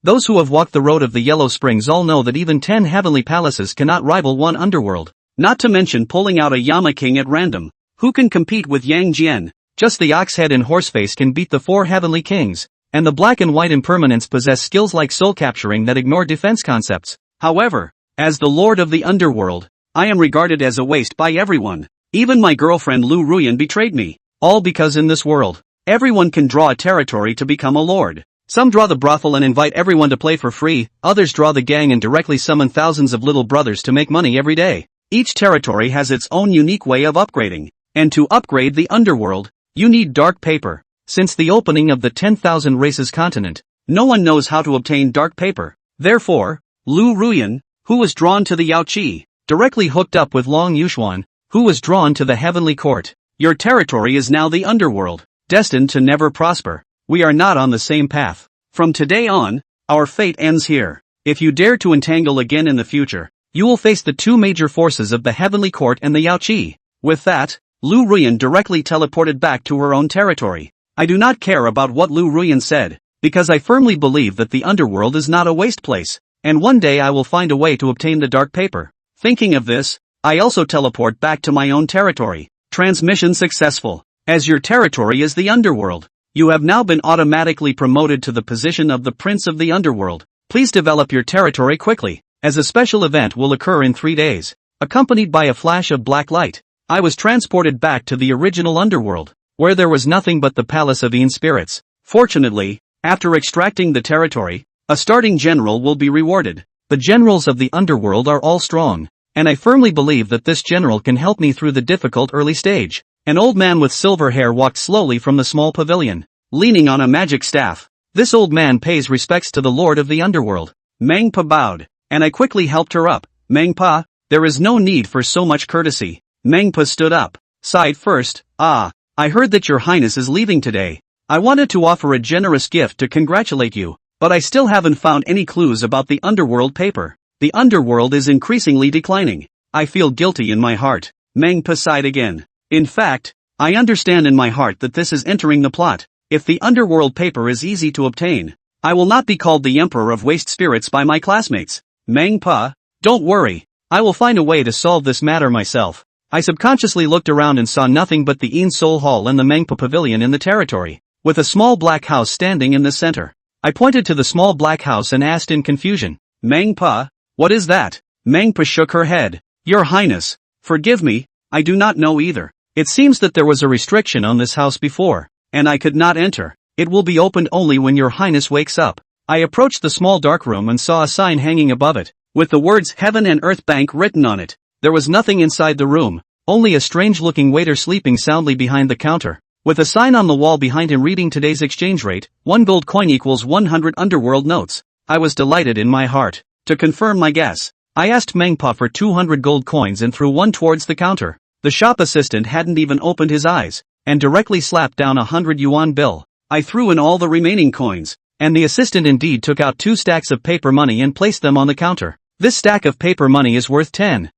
Those who have walked the road of the Yellow Springs all know that even 10 heavenly palaces cannot rival one underworld. Not to mention pulling out a Yama King at random. Who can compete with Yang Jian? Just the Oxhead and Horseface can beat the 4 heavenly kings. And the black and white impermanents possess skills like soul capturing that ignore defense concepts. However, as the Lord of the Underworld, I am regarded as a waste by everyone. Even my girlfriend Lu Ruyan betrayed me. All because in this world, everyone can draw a territory to become a lord. Some draw the brothel and invite everyone to play for free, others draw the gang and directly summon thousands of little brothers to make money every day. Each territory has its own unique way of upgrading. And to upgrade the underworld, you need dark paper. Since the opening of the 10,000 races continent, no one knows how to obtain dark paper. Therefore, Lu Ruyan, who was drawn to the Yaoqi, directly hooked up with Long Yuxuan, who was drawn to the heavenly court. Your territory is now the underworld, destined to never prosper. We are not on the same path. From today on, our fate ends here. If you dare to entangle again in the future, you will face the 2 major forces of the heavenly court and the Yaoqi. With that, Lu Ruyan directly teleported back to her own territory. I do not care about what Lu Ruyan said, because I firmly believe that the underworld is not a waste place, and one day I will find a way to obtain the dark paper. Thinking of this, I also teleport back to my own territory. Transmission successful. As your territory is the underworld, you have now been automatically promoted to the position of the Prince of the Underworld. Please develop your territory quickly, as a special event will occur in 3 days, accompanied by a flash of black light. I was transported back to the original underworld, where there was nothing but the Palace of Yin Spirits. Fortunately, after extracting the territory, a starting general will be rewarded. The generals of the underworld are all strong, and I firmly believe that this general can help me through the difficult early stage. An old man with silver hair walked slowly from the small pavilion, leaning on a magic staff. This old man pays respects to the Lord of the Underworld. Meng Pa bowed, and I quickly helped her up. Meng Pa, there is no need for so much courtesy. Meng Pa stood up, sighed first. I heard that your highness is leaving today. I wanted to offer a generous gift to congratulate you, but I still haven't found any clues about the underworld paper. The underworld is increasingly declining. I feel guilty in my heart. Meng Pa sighed again. In fact, I understand in my heart that this is entering the plot. If the underworld paper is easy to obtain, I will not be called the Emperor of Waste Spirits by my classmates. Meng Pa, don't worry. I will find a way to solve this matter myself. I subconsciously looked around and saw nothing but the Yin Soul Hall and the Meng Pa Pavilion in the territory, with a small black house standing in the center. I pointed to the small black house and asked in confusion, Meng Pa, what is that? Meng Pa shook her head. Your Highness, forgive me, I do not know either. It seems that there was a restriction on this house before, and I could not enter. It will be opened only when your Highness wakes up. I approached the small dark room and saw a sign hanging above it, with the words Heaven and Earth Bank written on it. There was nothing inside the room, only a strange-looking waiter sleeping soundly behind the counter, with a sign on the wall behind him reading today's exchange rate, 1 gold coin equals 100 underworld notes. I was delighted in my heart. To confirm my guess, I asked Meng Pa for 200 gold coins and threw one towards the counter. The shop assistant hadn't even opened his eyes, and directly slapped down a 100 yuan bill. I threw in all the remaining coins, and the assistant indeed took out 2 stacks of paper money and placed them on the counter. This stack of paper money is worth 10,000,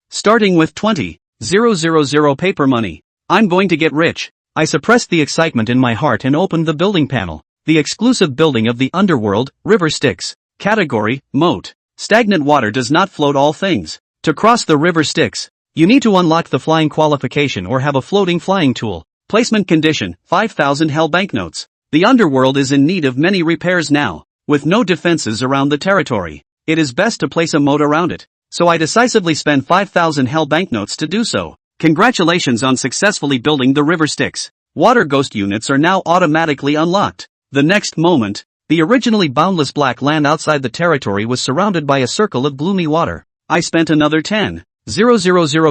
starting with 20,000 paper money. I'm going to get rich. I suppressed the excitement in my heart and opened the building panel. The exclusive building of the underworld, River Styx. Category, Moat. Stagnant water does not float all things. To cross the River Styx, you need to unlock the flying qualification or have a floating flying tool. Placement condition, 5,000 hell banknotes. The underworld is in need of many repairs now, with no defenses around the territory. It is best to place a moat around it, so I decisively spend 5,000 hell banknotes to do so. Congratulations on successfully building the River Styx. Water ghost units are now automatically unlocked. The next moment, the originally boundless black land outside the territory was surrounded by a circle of gloomy water. I spent another 10,000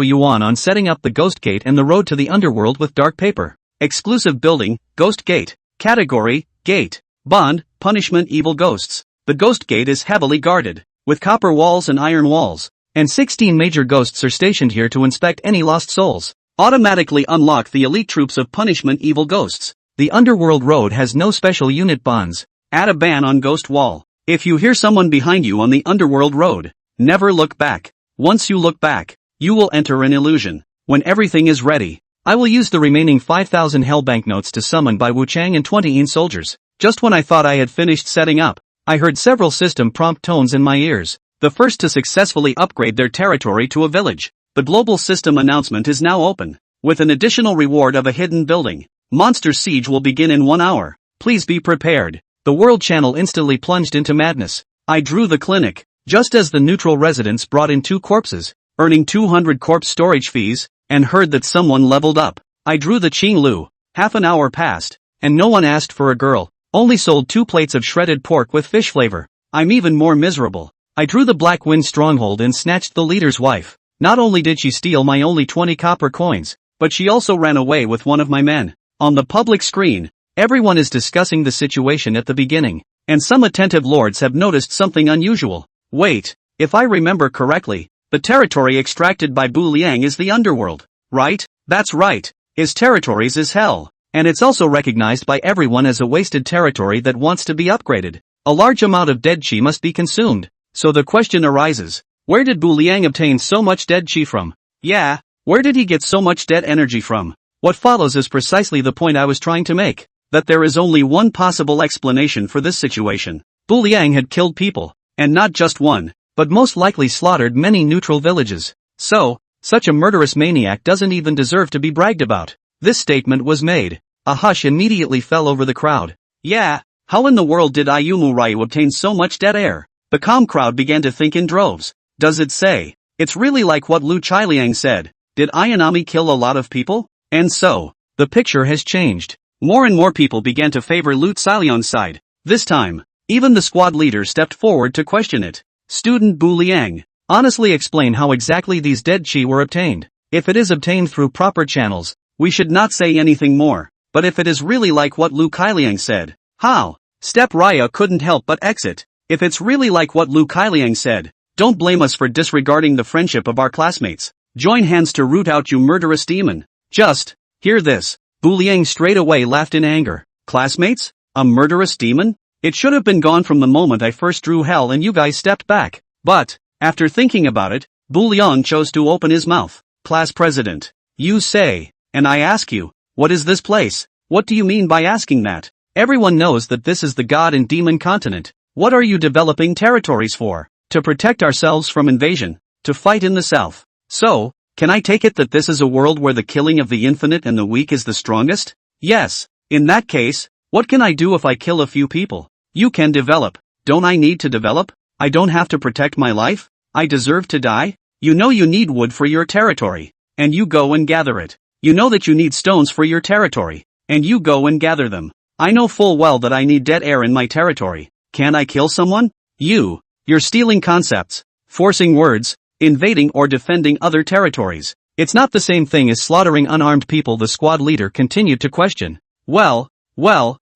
yuan on setting up the ghost gate and the road to the underworld with dark paper. Exclusive building, Ghost Gate. Category, Gate. Bond, Punishment Evil Ghosts. The Ghost Gate is heavily guarded, with copper walls and iron walls, and 16 major ghosts are stationed here to inspect any lost souls. Automatically unlock the elite troops of Punishment Evil Ghosts. The Underworld Road has no special unit bonds. Add a ban on Ghost Wall. If you hear someone behind you on the Underworld Road, never look back. Once you look back, you will enter an illusion. When everything is ready, I will use the remaining 5,000 hell banknotes to summon Bai Wuchang and 20 Yin soldiers. Just when I thought I had finished setting up, I heard several system prompt tones in my ears. The first to successfully upgrade their territory to a village. The global system announcement is now open, with an additional reward of a hidden building. Monster siege will begin in 1 hour. Please be prepared. The world channel instantly plunged into madness. I drew the clinic, just as the neutral residents brought in 2 corpses, earning 200 corpse storage fees, and heard that someone leveled up. I drew the Qinglou. Half an hour passed, and no one asked for a girl. Only sold 2 plates of shredded pork with fish flavor. I'm even more miserable. I drew the Black Wind stronghold and snatched the leader's wife. Not only did she steal my only 20 copper coins, but she also ran away with one of my men. On the public screen, everyone is discussing the situation at the beginning, and some attentive lords have noticed something unusual. Wait, if I remember correctly, the territory extracted by Bu Liang is the Underworld, right? That's right. His territories is hell, and it's also recognized by everyone as a wasted territory that wants to be upgraded. A large amount of dead chi must be consumed, so the question arises, where did Bu Liang obtain so much dead chi from? Yeah, where did he get so much dead energy from? What follows is precisely the point I was trying to make, that there is only one possible explanation for this situation. Bu Liang had killed people, and not just one, but most likely slaughtered many neutral villages. So, such a murderous maniac doesn't even deserve to be bragged about. This statement was made. A hush immediately fell over the crowd. Yeah, how in the world did Ayumu Ryu obtain so much dead air? The calm crowd began to think in droves. Does it say? It's really like what Lu Chailiang said. Did Ayanami kill a lot of people? And so, the picture has changed. More and more people began to favor Lu Chailiang's side. This time, even the squad leader stepped forward to question it. Student Bu Liang, honestly explain how exactly these dead chi were obtained. If it is obtained through proper channels, we should not say anything more. But if it is really like what Lu Chailiang said, how? Step Raya couldn't help but exit. If it's really like what Lu Chailiang said, don't blame us for disregarding the friendship of our classmates. Join hands to root out you murderous demon. Just, hear this. Bu Liang straight away laughed in anger. Classmates? A murderous demon? It should have been gone from the moment I first drew hell and you guys stepped back. But, after thinking about it, Bu Liang chose to open his mouth. Class president. You say, and I ask you, what is this place? What do you mean by asking that? Everyone knows that this is the god and demon continent. What are you developing territories for? To protect ourselves from invasion, to fight in the south. So, can I take it that this is a world where the killing of the infinite and the weak is the strongest? Yes. In that case, what can I do if I kill a few people? You can develop. Don't I need to develop? I don't have to protect my life? I deserve to die? You know you need wood for your territory, and you go and gather it. You know that you need stones for your territory, and you go and gather them. I know full well that I need dead air in my territory. Can I kill someone? You're stealing concepts, forcing words, invading or defending other territories. It's not the same thing as slaughtering unarmed people, the squad leader continued to question. Well,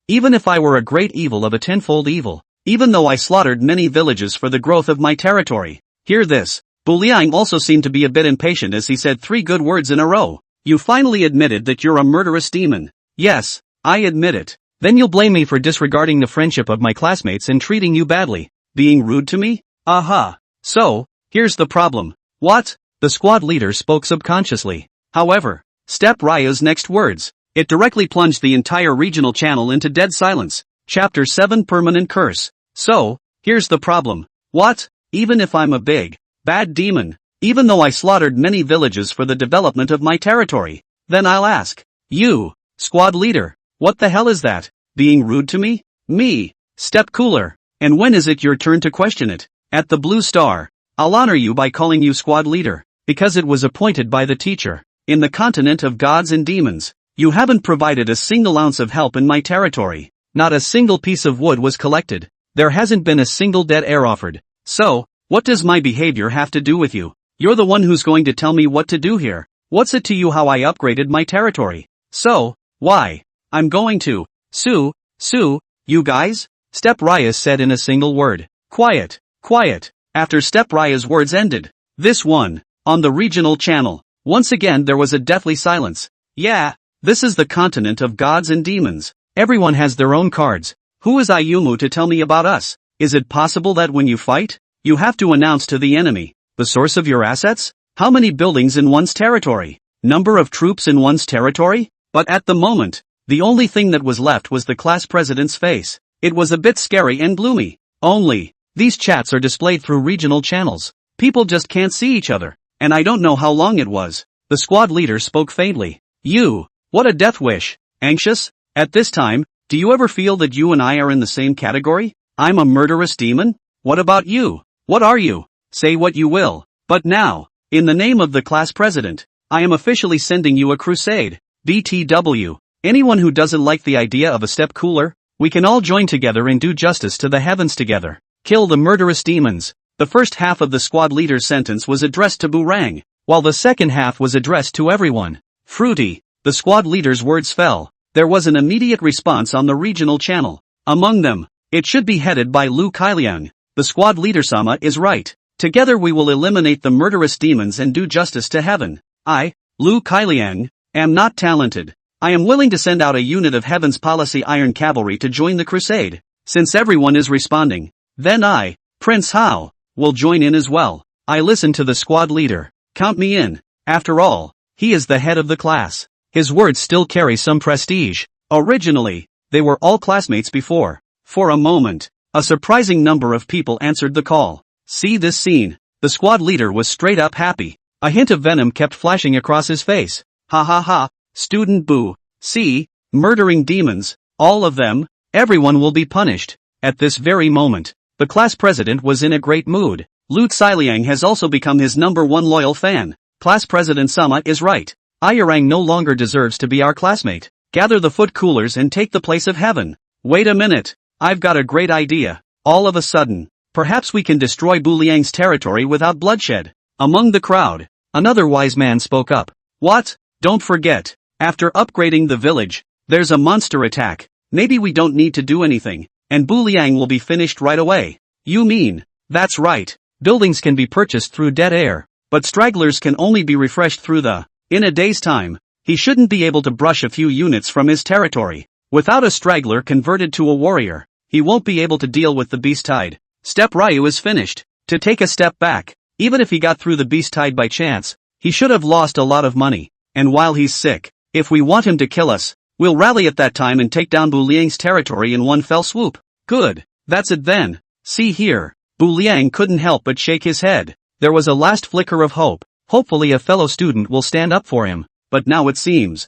even if I were a great evil of a tenfold evil, even though I slaughtered many villages for the growth of my territory. Hear this. Bu Liang also seemed to be a bit impatient as he said 3 good words in a row. You finally admitted that you're a murderous demon. Yes, I admit it. Then you'll blame me for disregarding the friendship of my classmates and treating you badly. Being rude to me? Aha. So, here's the problem. What? The squad leader spoke subconsciously. However, Step Raya's next words. It directly plunged the entire regional channel into dead silence. Chapter 7 Permanent Curse. So, here's the problem. What? Even if I'm a big, bad demon, even though I slaughtered many villages for the development of my territory, then I'll ask, you, squad leader, what the hell is that? Being rude to me? Me. Step cooler. And when is it your turn to question it? At the Blue Star. I'll honor you by calling you squad leader, because it was appointed by the teacher. In the continent of gods and demons, you haven't provided a single ounce of help in my territory. Not a single piece of wood was collected. There hasn't been a single dead air offered. So, what does my behavior have to do with you? You're the one who's going to tell me what to do here. What's it to you how I upgraded my territory? So, why? I'm going to sue, you guys? Step Raya said in a single word. Quiet. After Step Raya's words ended, this one, on the regional channel, once again there was a deathly silence. Yeah, this is the continent of gods and demons. Everyone has their own cards. Who is Ayumu to tell me about us? Is it possible that when you fight, you have to announce to the enemy the source of your assets? How many buildings in one's territory? Number of troops in one's territory? But at the moment, The only thing that was left was the class president's face. It was a bit scary and gloomy. Only, these chats are displayed through regional channels. People just can't see each other. And I don't know how long it was. The squad leader spoke faintly. You, what a death wish. Anxious? At this time, do you ever feel that you and I are in the same category? I'm a murderous demon? What about you? What are you? Say what you will. But now, in the name of the class president, I am officially sending you a crusade. BTW. Anyone who doesn't like the idea of a step cooler? We can all join together and do justice to the heavens together. Kill the murderous demons. The first half of the squad leader's sentence was addressed to Bu Liang, while the second half was addressed to everyone. Fruity. The squad leader's words fell. There was an immediate response on the regional channel. Among them, it should be headed by Lu Liang. The squad leader Sama is right. Together we will eliminate the murderous demons and do justice to heaven. I, Lu Liang, am not talented. I am willing to send out a unit of Heaven's Policy Iron Cavalry to join the crusade. Since everyone is responding, then I, Prince Hao, will join in as well. I listen to the squad leader. Count me in. After all, he is the head of the class. His words still carry some prestige. Originally, they were all classmates before. For a moment, a surprising number of people answered the call. See this scene. The squad leader was straight up happy. A hint of venom kept flashing across his face. Ha ha ha, student Bu. See, murdering demons, all of them, everyone will be punished. At this very moment, the class president was in a great mood. Lu Liang has also become his #1 loyal fan. Class president Sama is right. Ayurang no longer deserves to be our classmate. Gather the foot coolers and take the place of heaven. Wait a minute, I've got a great idea. All of a sudden, perhaps we can destroy Bu Liang's territory without bloodshed. Among the crowd, another wise man spoke up. What? Don't forget, after upgrading the village, there's a monster attack. Maybe we don't need to do anything, and Bu Liang will be finished right away. You mean? That's right. Buildings can be purchased through dead air, but stragglers can only be refreshed through the. In a day's time, he shouldn't be able to brush a few units from his territory. Without a straggler converted to a warrior, he won't be able to deal with the beast tide. Step Ryu is finished. To take a step back, even if he got through the beast tide by chance, he should have lost a lot of money. And while he's sick, if we want him to kill us, we'll rally at that time and take down Bu Liang's territory in one fell swoop. Good. That's it then. See here. Bu Liang couldn't help but shake his head. There was a last flicker of hope. Hopefully a fellow student will stand up for him. But now it seems.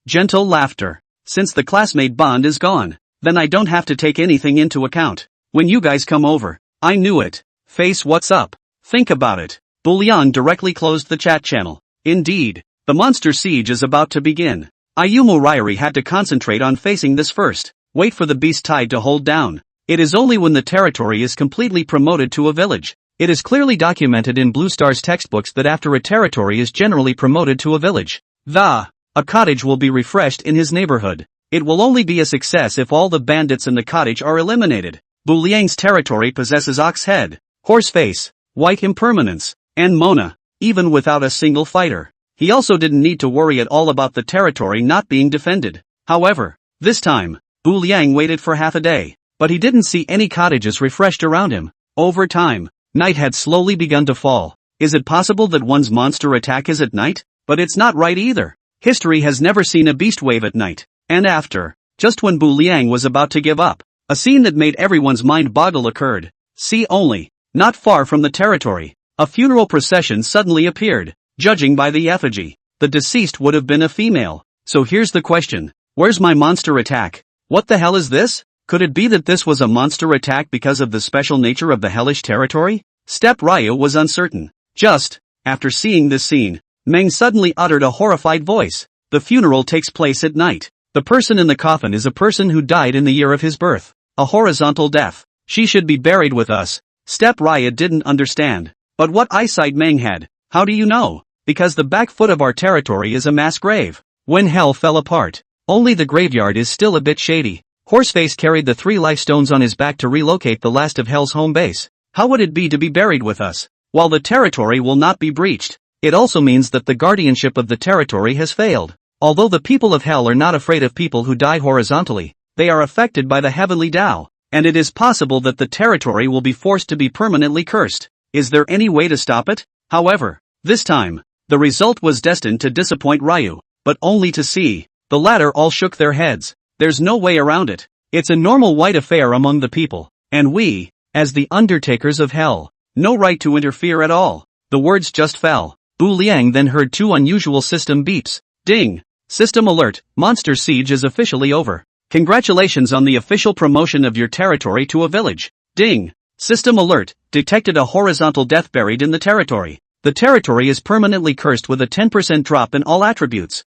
Gentle laughter. Since the classmate bond is gone, then I don't have to take anything into account. When you guys come over, I knew it. Face what's up. Think about it. Bu Liang directly closed the chat channel. Indeed, the monster siege is about to begin. Ayumu Ryori had to concentrate on facing this first. Wait for the beast tide to hold down. It is only when the territory is completely promoted to a village. It is clearly documented in Blue Star's textbooks that after a territory is generally promoted to a village, a cottage will be refreshed in his neighborhood. It will only be a success if all the bandits in the cottage are eliminated. Bu Liang's territory possesses ox head, horse face, white impermanence, and Mona, even without a single fighter. He also didn't need to worry at all about the territory not being defended. However, this time, Bu Liang waited for half a day, but he didn't see any cottages refreshed around him. Over time, night had slowly begun to fall. Is it possible that one's monster attack is at night? But it's not right either. History has never seen a beast wave at night. And after, just when Bu Liang was about to give up, a scene that made everyone's mind boggle occurred. See only, not far from the territory, a funeral procession suddenly appeared. Judging by the effigy, the deceased would have been a female. So here's the question. Where's my monster attack? What the hell is this? Could it be that this was a monster attack because of the special nature of the hellish territory? Step Ryu was uncertain. Just, after seeing this scene, Meng suddenly uttered a horrified voice. The funeral takes place at night. The person in the coffin is a person who died in the year of his birth. A horizontal death. She should be buried with us. Step Ryu didn't understand. But what eyesight Meng had. How do you know? Because the back foot of our territory is a mass grave. When hell fell apart, only the graveyard is still a bit shady. Horseface carried the 3 life stones on his back to relocate the last of Hell's home base. How would it be to be buried with us? While the territory will not be breached, it also means that the guardianship of the territory has failed. Although the people of Hell are not afraid of people who die horizontally, they are affected by the heavenly Tao, and it is possible that the territory will be forced to be permanently cursed. Is there any way to stop it? However, this time, the result was destined to disappoint Ryu, but only to see. The latter all shook their heads. There's no way around it. It's a normal white affair among the people, and we, as the undertakers of hell, no right to interfere at all. The words just fell. Bu Liang then heard 2 unusual system beeps. Ding! System alert, monster siege is officially over. Congratulations on the official promotion of your territory to a village. Ding! System alert, detected a horizontal death buried in the territory. The territory is permanently cursed with a 10% drop in all attributes.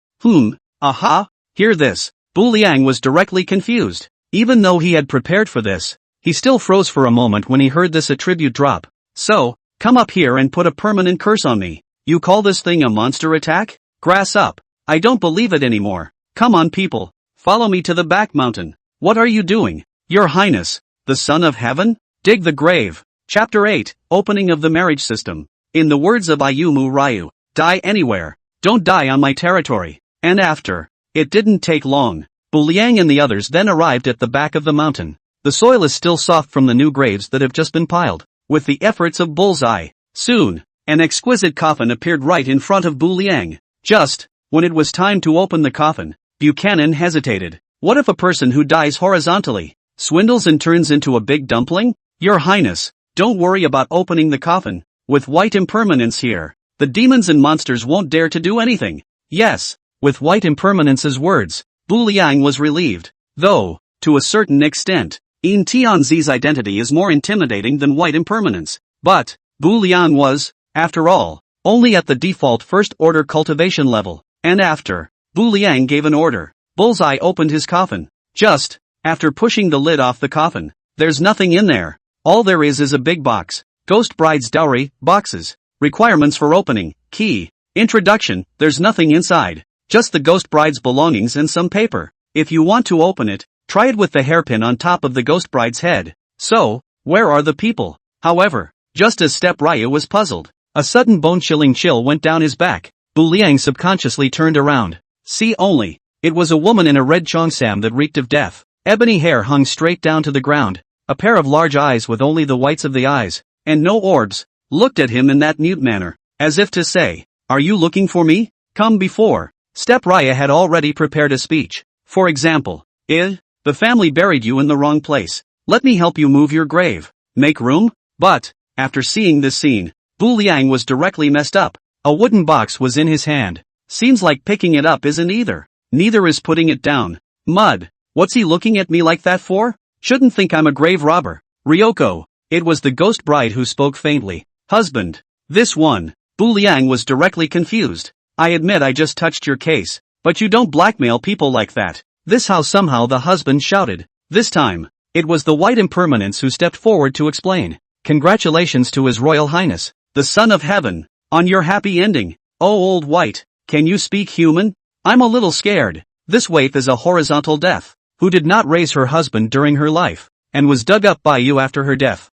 Aha! Hear this. Bu Liang was directly confused. Even though he had prepared for this, he still froze for a moment when he heard this attribute drop. So, come up here and put a permanent curse on me. You call this thing a monster attack? Grass up. I don't believe it anymore. Come on people. Follow me to the back mountain. What are you doing? Your Highness, the Son of Heaven? Dig the grave. Chapter 8, Opening of the Marriage System. In the words of Ayumu Ryu, die anywhere. Don't die on my territory. And after. It didn't take long. Bu Liang and the others then arrived at the back of the mountain. The soil is still soft from the new graves that have just been piled. With the efforts of Bullseye, soon, an exquisite coffin appeared right in front of Bu Liang. Just, when it was time to open the coffin, Buchanan hesitated. What if a person who dies horizontally swindles and turns into a big dumpling? Your Highness, don't worry about opening the coffin. With white impermanence here, the demons and monsters won't dare to do anything. Yes, with white impermanence's words, Bu Liang was relieved. Though, to a certain extent, Yin Tianzi's identity is more intimidating than white impermanence. But, Bu Liang was, after all, only at the default first-order cultivation level. And after, Bu Liang gave an order, Bullseye opened his coffin. Just, after pushing the lid off the coffin, there's nothing in there. All there is a big box. Ghost Bride's dowry, boxes. Requirements for opening, key. Introduction, there's nothing inside. Just the Ghost Bride's belongings and some paper. If you want to open it, try it with the hairpin on top of the Ghost Bride's head. So, where are the people? However, just as Step Ryu was puzzled, a sudden bone-chilling chill went down his back. Bu Liang subconsciously turned around. See only, it was a woman in a red cheongsam that reeked of death. Ebony hair hung straight down to the ground. A pair of large eyes with only the whites of the eyes, and no orbs, looked at him in that mute manner, as if to say, are you looking for me? Come before. Step Raya had already prepared a speech. For example, the family buried you in the wrong place. Let me help you move your grave. Make room? But, after seeing this scene, Bu Liang was directly messed up. A wooden box was in his hand. Seems like picking it up isn't either. Neither is putting it down. Mud. What's he looking at me like that for? Shouldn't think I'm a grave robber. Ryoko. It was the Ghost Bride who spoke faintly. Husband. This one. Bu Liang was directly confused. I admit I just touched your case, but you don't blackmail people like that. This how somehow the husband shouted. This time, it was the white impermanence who stepped forward to explain. Congratulations to His Royal Highness, the Son of Heaven, on your happy ending. Oh old white, can you speak human? I'm a little scared. This waif is a horizontal death, who did not raise her husband during her life, and was dug up by you after her death.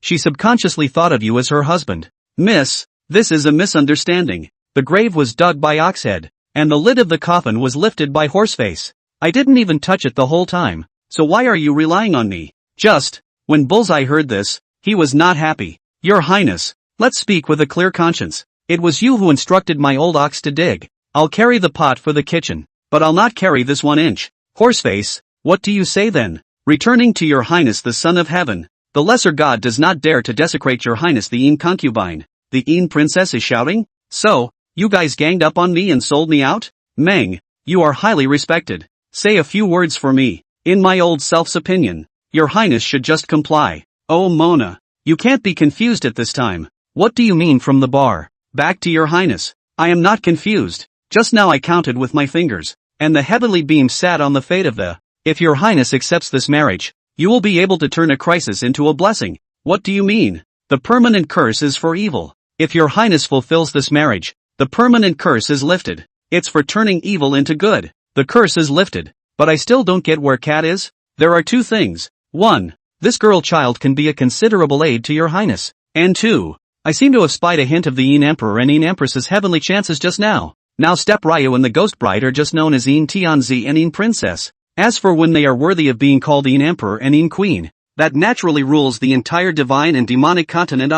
She subconsciously thought of you as her husband. Miss, this is a misunderstanding. The grave was dug by Oxhead, and the lid of the coffin was lifted by Horseface. I didn't even touch it the whole time, so why are you relying on me? Just, when Bullseye heard this, he was not happy. Your Highness, let's speak with a clear conscience. It was you who instructed my old ox to dig. I'll carry the pot for the kitchen, but I'll not carry this 1 inch. Horseface, what do you say then? Returning to your Highness the Son of Heaven, the lesser god does not dare to desecrate your Highness the Yin concubine. The Yin princess is shouting? So, you guys ganged up on me and sold me out? Meng, you are highly respected. Say a few words for me. In my old self's opinion, your Highness should just comply. Oh Mona, you can't be confused at this time. What do you mean from the bar? Back to your Highness. I am not confused. Just now I counted with my fingers, and the heavenly beam sat on the fate of the. If your Highness accepts this marriage, you will be able to turn a crisis into a blessing. What do you mean? The permanent curse is for evil. If your Highness fulfills this marriage, the permanent curse is lifted. It's for turning evil into good. The curse is lifted, but I still don't get where Cat is. There are 2 things. 1. This girl child can be a considerable aid to your Highness. And 2. I seem to have spied a hint of the Yin Emperor and Yin Empress's heavenly chances just now. Now Step Ryu and the Ghost Bride are just known as Yin Tianzi and Yin Princess. As for when they are worthy of being called Yin Emperor and Yin Queen, that naturally rules the entire divine and demonic continent.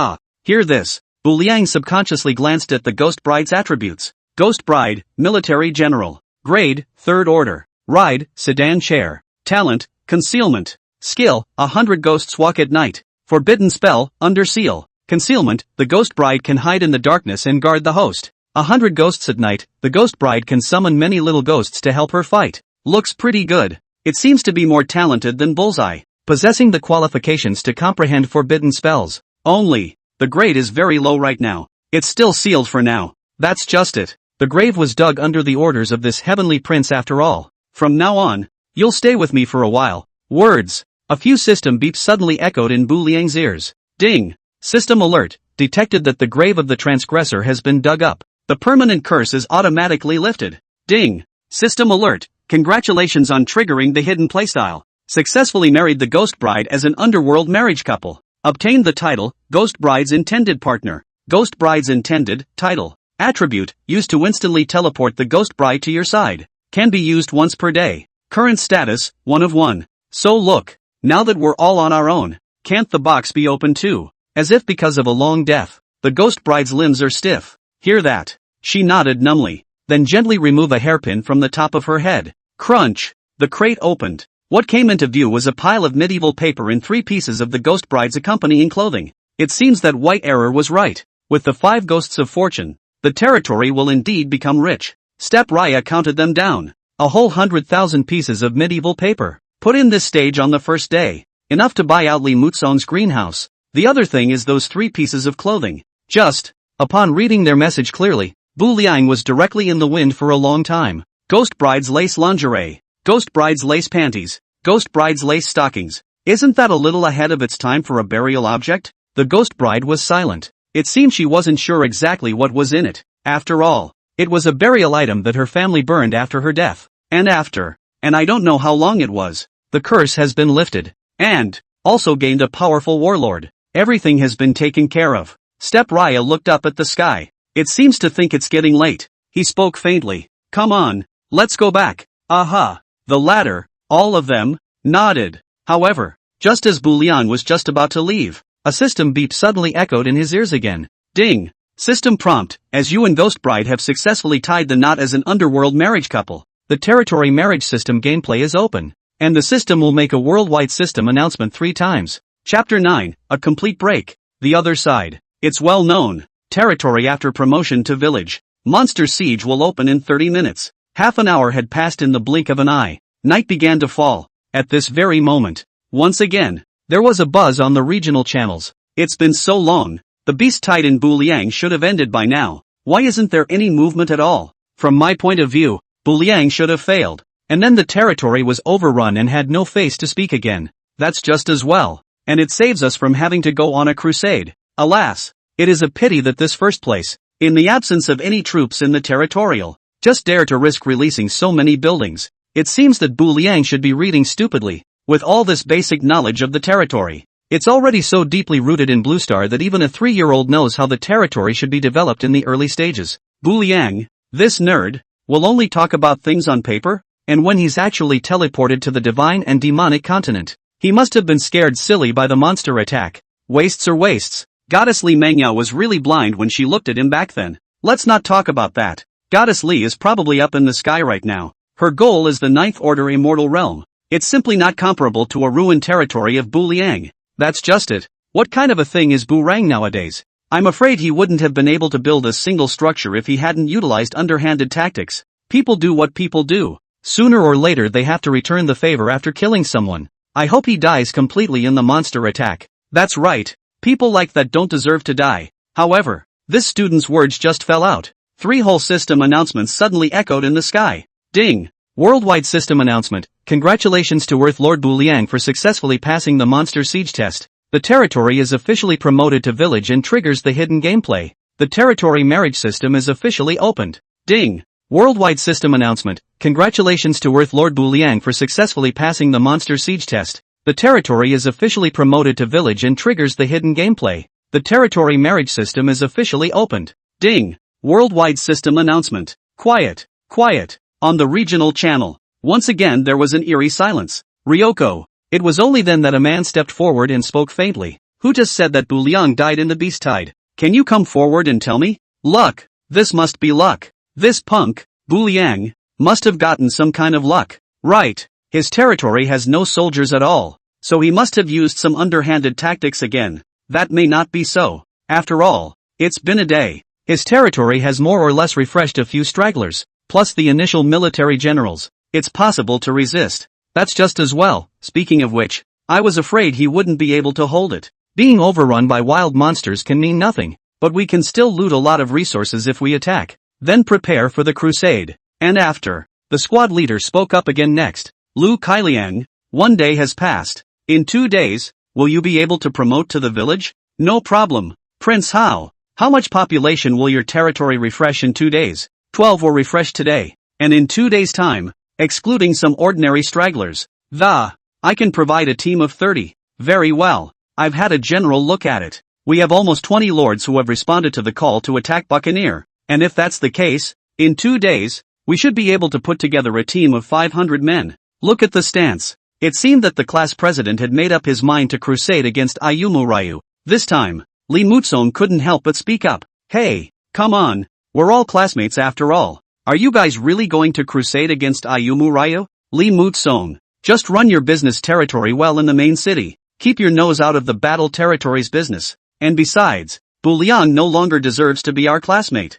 Hear this. Bu Liang subconsciously glanced at the Ghost Bride's attributes. Ghost Bride, Military General. Grade, 3rd order. Ride, sedan chair. Talent, concealment. Skill, 100 ghosts walk at night. Forbidden spell, under seal. Concealment, the ghost bride can hide in the darkness and guard the host. 100 ghosts at night, the ghost bride can summon many little ghosts to help her fight. Looks pretty good. It seems to be more talented than Bullseye, possessing the qualifications to comprehend forbidden spells. Only, the grade is very low right now. It's still sealed for now. That's just it. The grave was dug under the orders of this heavenly prince after all. From now on, you'll stay with me for a while. Words. A few system beeps suddenly echoed in Bu Liang's ears. Ding. System alert. Detected that the grave of the transgressor has been dug up. The permanent curse is automatically lifted. Ding. System alert. Congratulations on triggering the hidden playstyle. Successfully married the ghost bride as an underworld marriage couple. Obtained the title, Ghost Bride's Intended Partner. Ghost Bride's Intended, title. Attribute, used to instantly teleport the ghost bride to your side. Can be used once per day. Current status, 1 of 1. So look, now that we're all on our own, can't the box be open too? As if because of a long death, the ghost bride's limbs are stiff. Hear that? She nodded numbly. Then gently remove a hairpin from the top of her head. Crunch. The crate opened. What came into view was a pile of medieval paper in 3 pieces of the ghost bride's accompanying clothing. It seems that White Error was right. With the 5 ghosts of fortune, the territory will indeed become rich. Step Raya counted them down. A whole 100,000 pieces of medieval paper. Put in this stage on the first day. Enough to buy out Li Mutsong's greenhouse. The other thing is those 3 pieces of clothing. Just. Upon reading their message clearly, Bu Liang was directly in the wind for a long time. Ghost Bride's lace lingerie. Ghost Bride's lace panties. Ghost Bride's lace stockings. Isn't that a little ahead of its time for a burial object? The ghost bride was silent. It seemed she wasn't sure exactly what was in it. After all, it was a burial item that her family burned after her death. And I don't know how long it was. The curse has been lifted. And, also gained a powerful warlord. Everything has been taken care of. Step Raya looked up at the sky. It seems to think it's getting late. He spoke faintly. Come on, let's go back. Aha. The latter, all of them, nodded. However, just as Bu Liang was just about to leave, a system beep suddenly echoed in his ears again. Ding. System prompt, as you and Ghost Bride have successfully tied the knot as an underworld marriage couple, the territory marriage system gameplay is open. And the system will make a worldwide system announcement 3 times. Chapter 9, a complete break. The other side. It's well known. Territory after promotion to village. Monster siege will open in 30 minutes. Half an hour had passed in the blink of an eye. Night began to fall. At this very moment. Once again, there was a buzz on the regional channels. It's been so long. The beast tied in Bu Liang should have ended by now. Why isn't there any movement at all? From my point of view, Bu Liang should have failed. And then the territory was overrun and had no face to speak again. That's just as well. And it saves us from having to go on a crusade. Alas, it is a pity that this first place, in the absence of any troops in the territorial, just dare to risk releasing so many buildings. It seems that Bu Liang should be reading stupidly, with all this basic knowledge of the territory. It's already so deeply rooted in Blue Star that even a 3-year-old knows how the territory should be developed in the early stages. Bu Liang, this nerd, will only talk about things on paper? And when he's actually teleported to the divine and demonic continent, he must have been scared silly by the monster attack. Wastes are wastes. Goddess Li Mengyao was really blind when she looked at him back then. Let's not talk about that. Goddess Li is probably up in the sky right now. Her goal is the 9th order immortal realm. It's simply not comparable to a ruined territory of Bu Liang. That's just it. What kind of a thing is Bu Rang nowadays? I'm afraid he wouldn't have been able to build a single structure if he hadn't utilized underhanded tactics. People do what people do. Sooner or later they have to return the favor after killing someone. I hope he dies completely in the monster attack. That's right. People like that don't deserve to die. However, this student's words just fell out. 3 whole system announcements suddenly echoed in the sky. Ding. Worldwide system announcement. Congratulations to Earth Lord Bu Liang for successfully passing the monster siege test. The territory is officially promoted to village and triggers the hidden gameplay. The territory marriage system is officially opened. Ding. Worldwide system announcement. Congratulations to Earth Lord Bu Liang for successfully passing the monster siege test. The territory is officially promoted to village and triggers the hidden gameplay. The territory marriage system is officially opened. Ding. Worldwide system announcement. Quiet. Quiet. On the regional channel. Once again there was an eerie silence. Ryoko. It was only then that a man stepped forward and spoke faintly. Who just said that Bu Liang died in the beast tide? Can you come forward and tell me? Luck. This must be luck. This punk, Bu Liang, Must have gotten some kind of luck. Right. His territory has no soldiers at all. So he must have used some underhanded tactics again. That may not be so. After all, it's been a day. His territory has more or less refreshed a few stragglers, plus the initial military generals. It's possible to resist. That's just as well. Speaking of which, I was afraid he wouldn't be able to hold it. Being overrun by wild monsters can mean nothing, but we can still loot a lot of resources if we attack. Then prepare for the crusade. And after. The squad leader spoke up again next. Lu Kailiang, 1 day has passed. In 2 days, will you be able to promote to the village? No problem. Prince Hao, how much population will your territory refresh in 2 days? 12 will refresh today. And in 2 days' time, excluding some ordinary stragglers. I can provide a team of 30. Very well. I've had a general look at it. We have almost 20 lords who have responded to the call to attack Buccaneer. And if that's the case, in 2 days, we should be able to put together a team of 500 men. Look at the stance. It seemed that the class president had made up his mind to crusade against Ayumu Ryu. This time, Li Mutsong couldn't help but speak up. Hey, come on. We're all classmates after all. Are you guys really going to crusade against Ayumu Ryu? Li Mutsong, just run your business territory well in the main city. Keep your nose out of the battle territory's business. And besides, Bu Liang no longer deserves to be our classmate.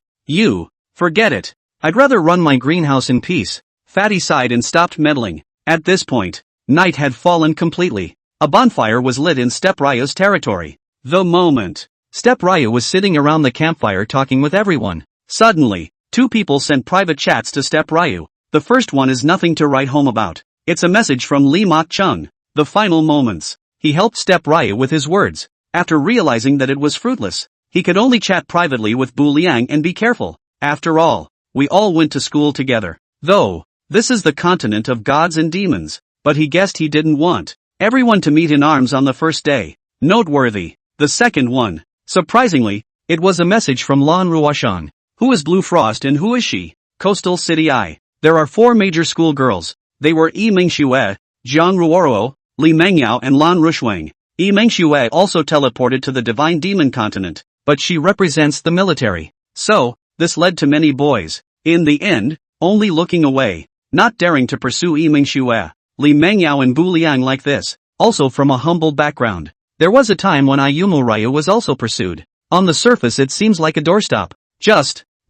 Forget it. I'd rather run my greenhouse in peace. Fatty sighed and stopped meddling. At this point, night had fallen completely. A bonfire was lit in Steppe Ryu's territory. The moment Steppe Ryu was sitting around the campfire talking with everyone, suddenly, 2 people sent private chats to Steppe Ryu. The first one is nothing to write home about. It's a message from Li Mok Chung. The final moments. He helped Steppe Ryu with his words. After realizing that it was fruitless, he could only chat privately with Bu Liang and be careful. After all, we all went to school together. Though, this is the continent of gods and demons. But he guessed he didn't want everyone to meet in arms on the first day. Noteworthy. The second one. Surprisingly, it was a message from Lan Ruoshan. Who is Blue Frost and who is she? Coastal City I. There are 4 major school girls. They were Yi Mingxue, Jiang Ruoruo, Li Mengyao and Lan Rushuang. Yi Mingxue also teleported to the Divine Demon continent, but she represents the military. So, this led to many boys, in the end, only looking away, not daring to pursue Yi Mingxue, Li Mengyao and Bu Liang like this, also from a humble background. There was a time when Ayumu Ryu was also pursued. On the surface it seems like a doorstop.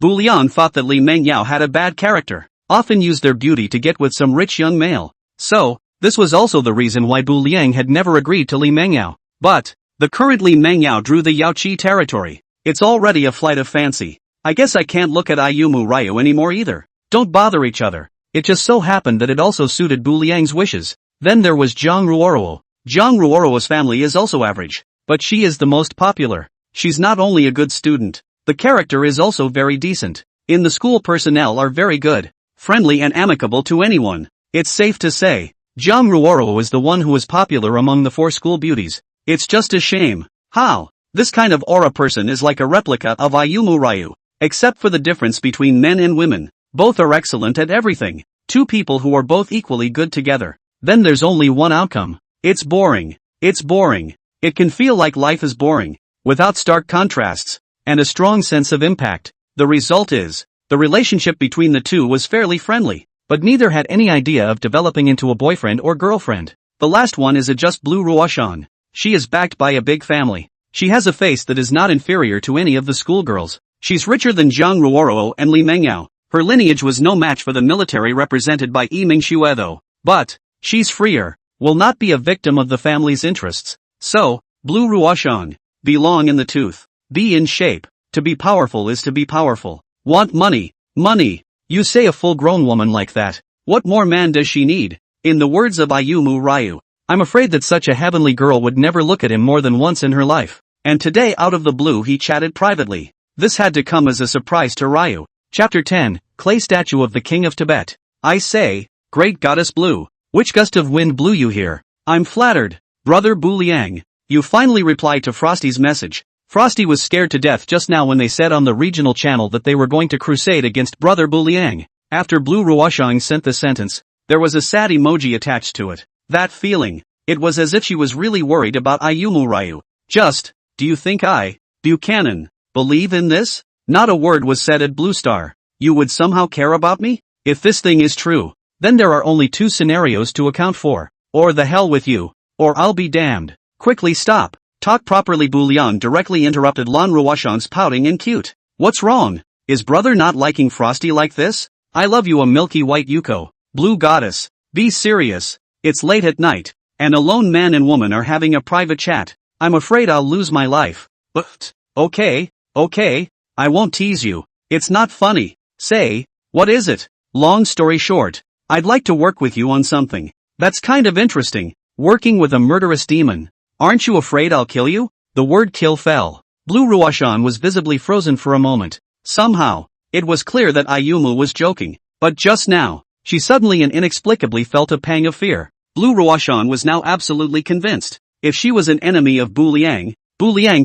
Bu Liang thought that Li Mengyao had a bad character, often used their beauty to get with some rich young male. So, this was also the reason why Bu Liang had never agreed to Li Mengyao. But, the current Li Mengyao drew the Yaoqi territory. It's already a flight of fancy. I guess I can't look at Ayumu Ryu anymore either. Don't bother each other. It just so happened that it also suited Bu Liang's wishes. Then there was Jiang Ruoruo. Jiang Ruoruo's family is also average, but she is the most popular. She's not only a good student, the character is also very decent. In the school personnel are very good, friendly and amicable to anyone. It's safe to say, Jiang Ruoruo is the one who is popular among the 4 school beauties. It's just a shame. How? This kind of aura person is like a replica of Ayumu Ryu. Except for the difference between men and women. Both are excellent at everything. 2 people who are both equally good together. Then there's only one outcome. It's boring. It's boring. It can feel like life is boring, without stark contrasts, and a strong sense of impact. The result is, the relationship between the 2 was fairly friendly, but neither had any idea of developing into a boyfriend or girlfriend. The last one is a just Blue Ruoshan. She is backed by a big family. She has a face that is not inferior to any of the schoolgirls. She's richer than Jiang Ruoruo and Li Mengyao. Her lineage was no match for the military represented by Yi Mingxue though. But, she's freer, will not be a victim of the family's interests. So, Blue Ruoshan, belong in the tooth. Be in shape. To be powerful is to be powerful. Want money. Money. You say a full-grown woman like that. What more man does she need? In the words of Ayumu Ryu, I'm afraid that such a heavenly girl would never look at him more than once in her life. And today out of the blue he chatted privately. This had to come as a surprise to Ryu. Chapter 10, Clay Statue of the King of Tibet. I say, Great Goddess Blue, which gust of wind blew you here? I'm flattered. Brother Bu Liang, you finally replied to Frosty's message. Frosty was scared to death just now when they said on the regional channel that they were going to crusade against Brother Bu Liang. After Blue Ruoshang sent the sentence, there was a sad emoji attached to it. That feeling, it was as if she was really worried about Ayumu Ryu. Do you think I, Buchanan, believe in this? Not a word was said at Blue Star. You would somehow care about me? If this thing is true, then there are only two scenarios to account for. Or the hell with you, or I'll be damned. Quickly stop. Talk properly. Bu Liang directly interrupted Lan Ruoshang's pouting and cute. What's wrong? Is brother not liking Frosty like this? I love you a milky white Yuko. Blue goddess. Be serious. It's late at night. And a lone man and woman are having a private chat. I'm afraid I'll lose my life. But, okay, I won't tease you. It's not funny. Say, what is it? Long story short, I'd like to work with you on something. That's kind of interesting. Working with a murderous demon. Aren't you afraid I'll kill you? The word kill fell. Blue Ruoshang was visibly frozen for a moment. Somehow, it was clear that Ayumu was joking. But just now, she suddenly and inexplicably felt a pang of fear. Blue Ruoshang was now absolutely convinced. If she was an enemy of Bu Liang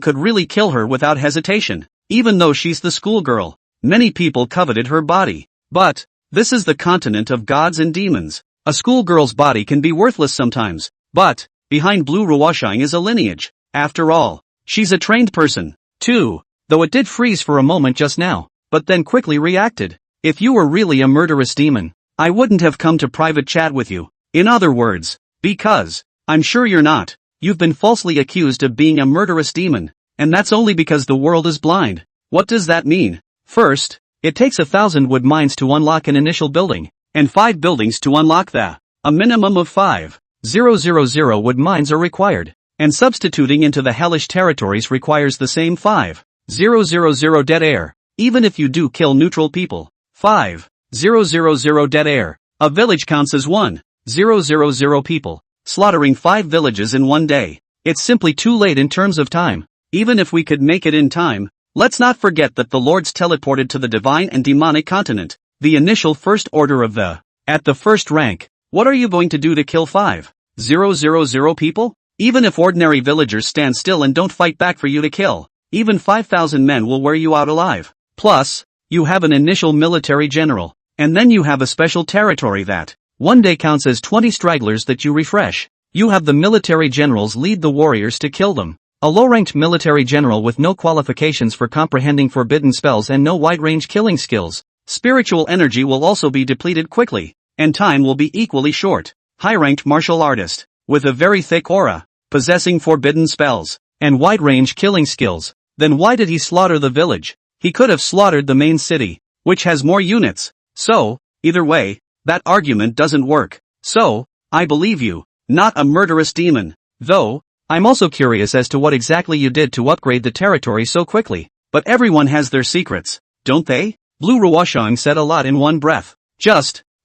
could really kill her without hesitation. Even though she's the schoolgirl, many people coveted her body. But, this is the continent of gods and demons. A schoolgirl's body can be worthless sometimes. But, behind Blue Ruoshang is a lineage. After all, she's a trained person, too. Though it did freeze for a moment just now, but then quickly reacted. If you were really a murderous demon, I wouldn't have come to private chat with you. In other words, because, I'm sure you're not. You've been falsely accused of being a murderous demon, and that's only because the world is blind. What does that mean? First, it takes 1,000 wood mines to unlock an initial building, and 5 buildings to unlock that. A minimum of 5,000 wood mines are required, and substituting into the hellish territories requires the same 5,000 dead air. Even if you do kill neutral people, 5,000 dead air. A village counts as 1,000 people. Slaughtering 5 villages in one day. It's simply too late in terms of time. Even if we could make it in time, let's not forget that the lords teleported to the divine and demonic continent. The initial first order of at the first rank. What are you going to do to kill 5,000 people? Even if ordinary villagers stand still and don't fight back for you to kill, even 5,000 men will wear you out alive. Plus, you have an initial military general, and then you have a special territory that one day counts as 20 stragglers that you refresh. You have the military generals lead the warriors to kill them. A low-ranked military general with no qualifications for comprehending forbidden spells and no wide-range killing skills. Spiritual energy will also be depleted quickly, and time will be equally short. High-ranked martial artist, with a very thick aura, possessing forbidden spells, and wide-range killing skills. Then why did he slaughter the village? He could have slaughtered the main city, which has more units. So, either way, that argument doesn't work. So, I believe you, not a murderous demon. Though, I'm also curious as to what exactly you did to upgrade the territory so quickly. But everyone has their secrets, don't they? Blue Ruoshang said a lot in one breath.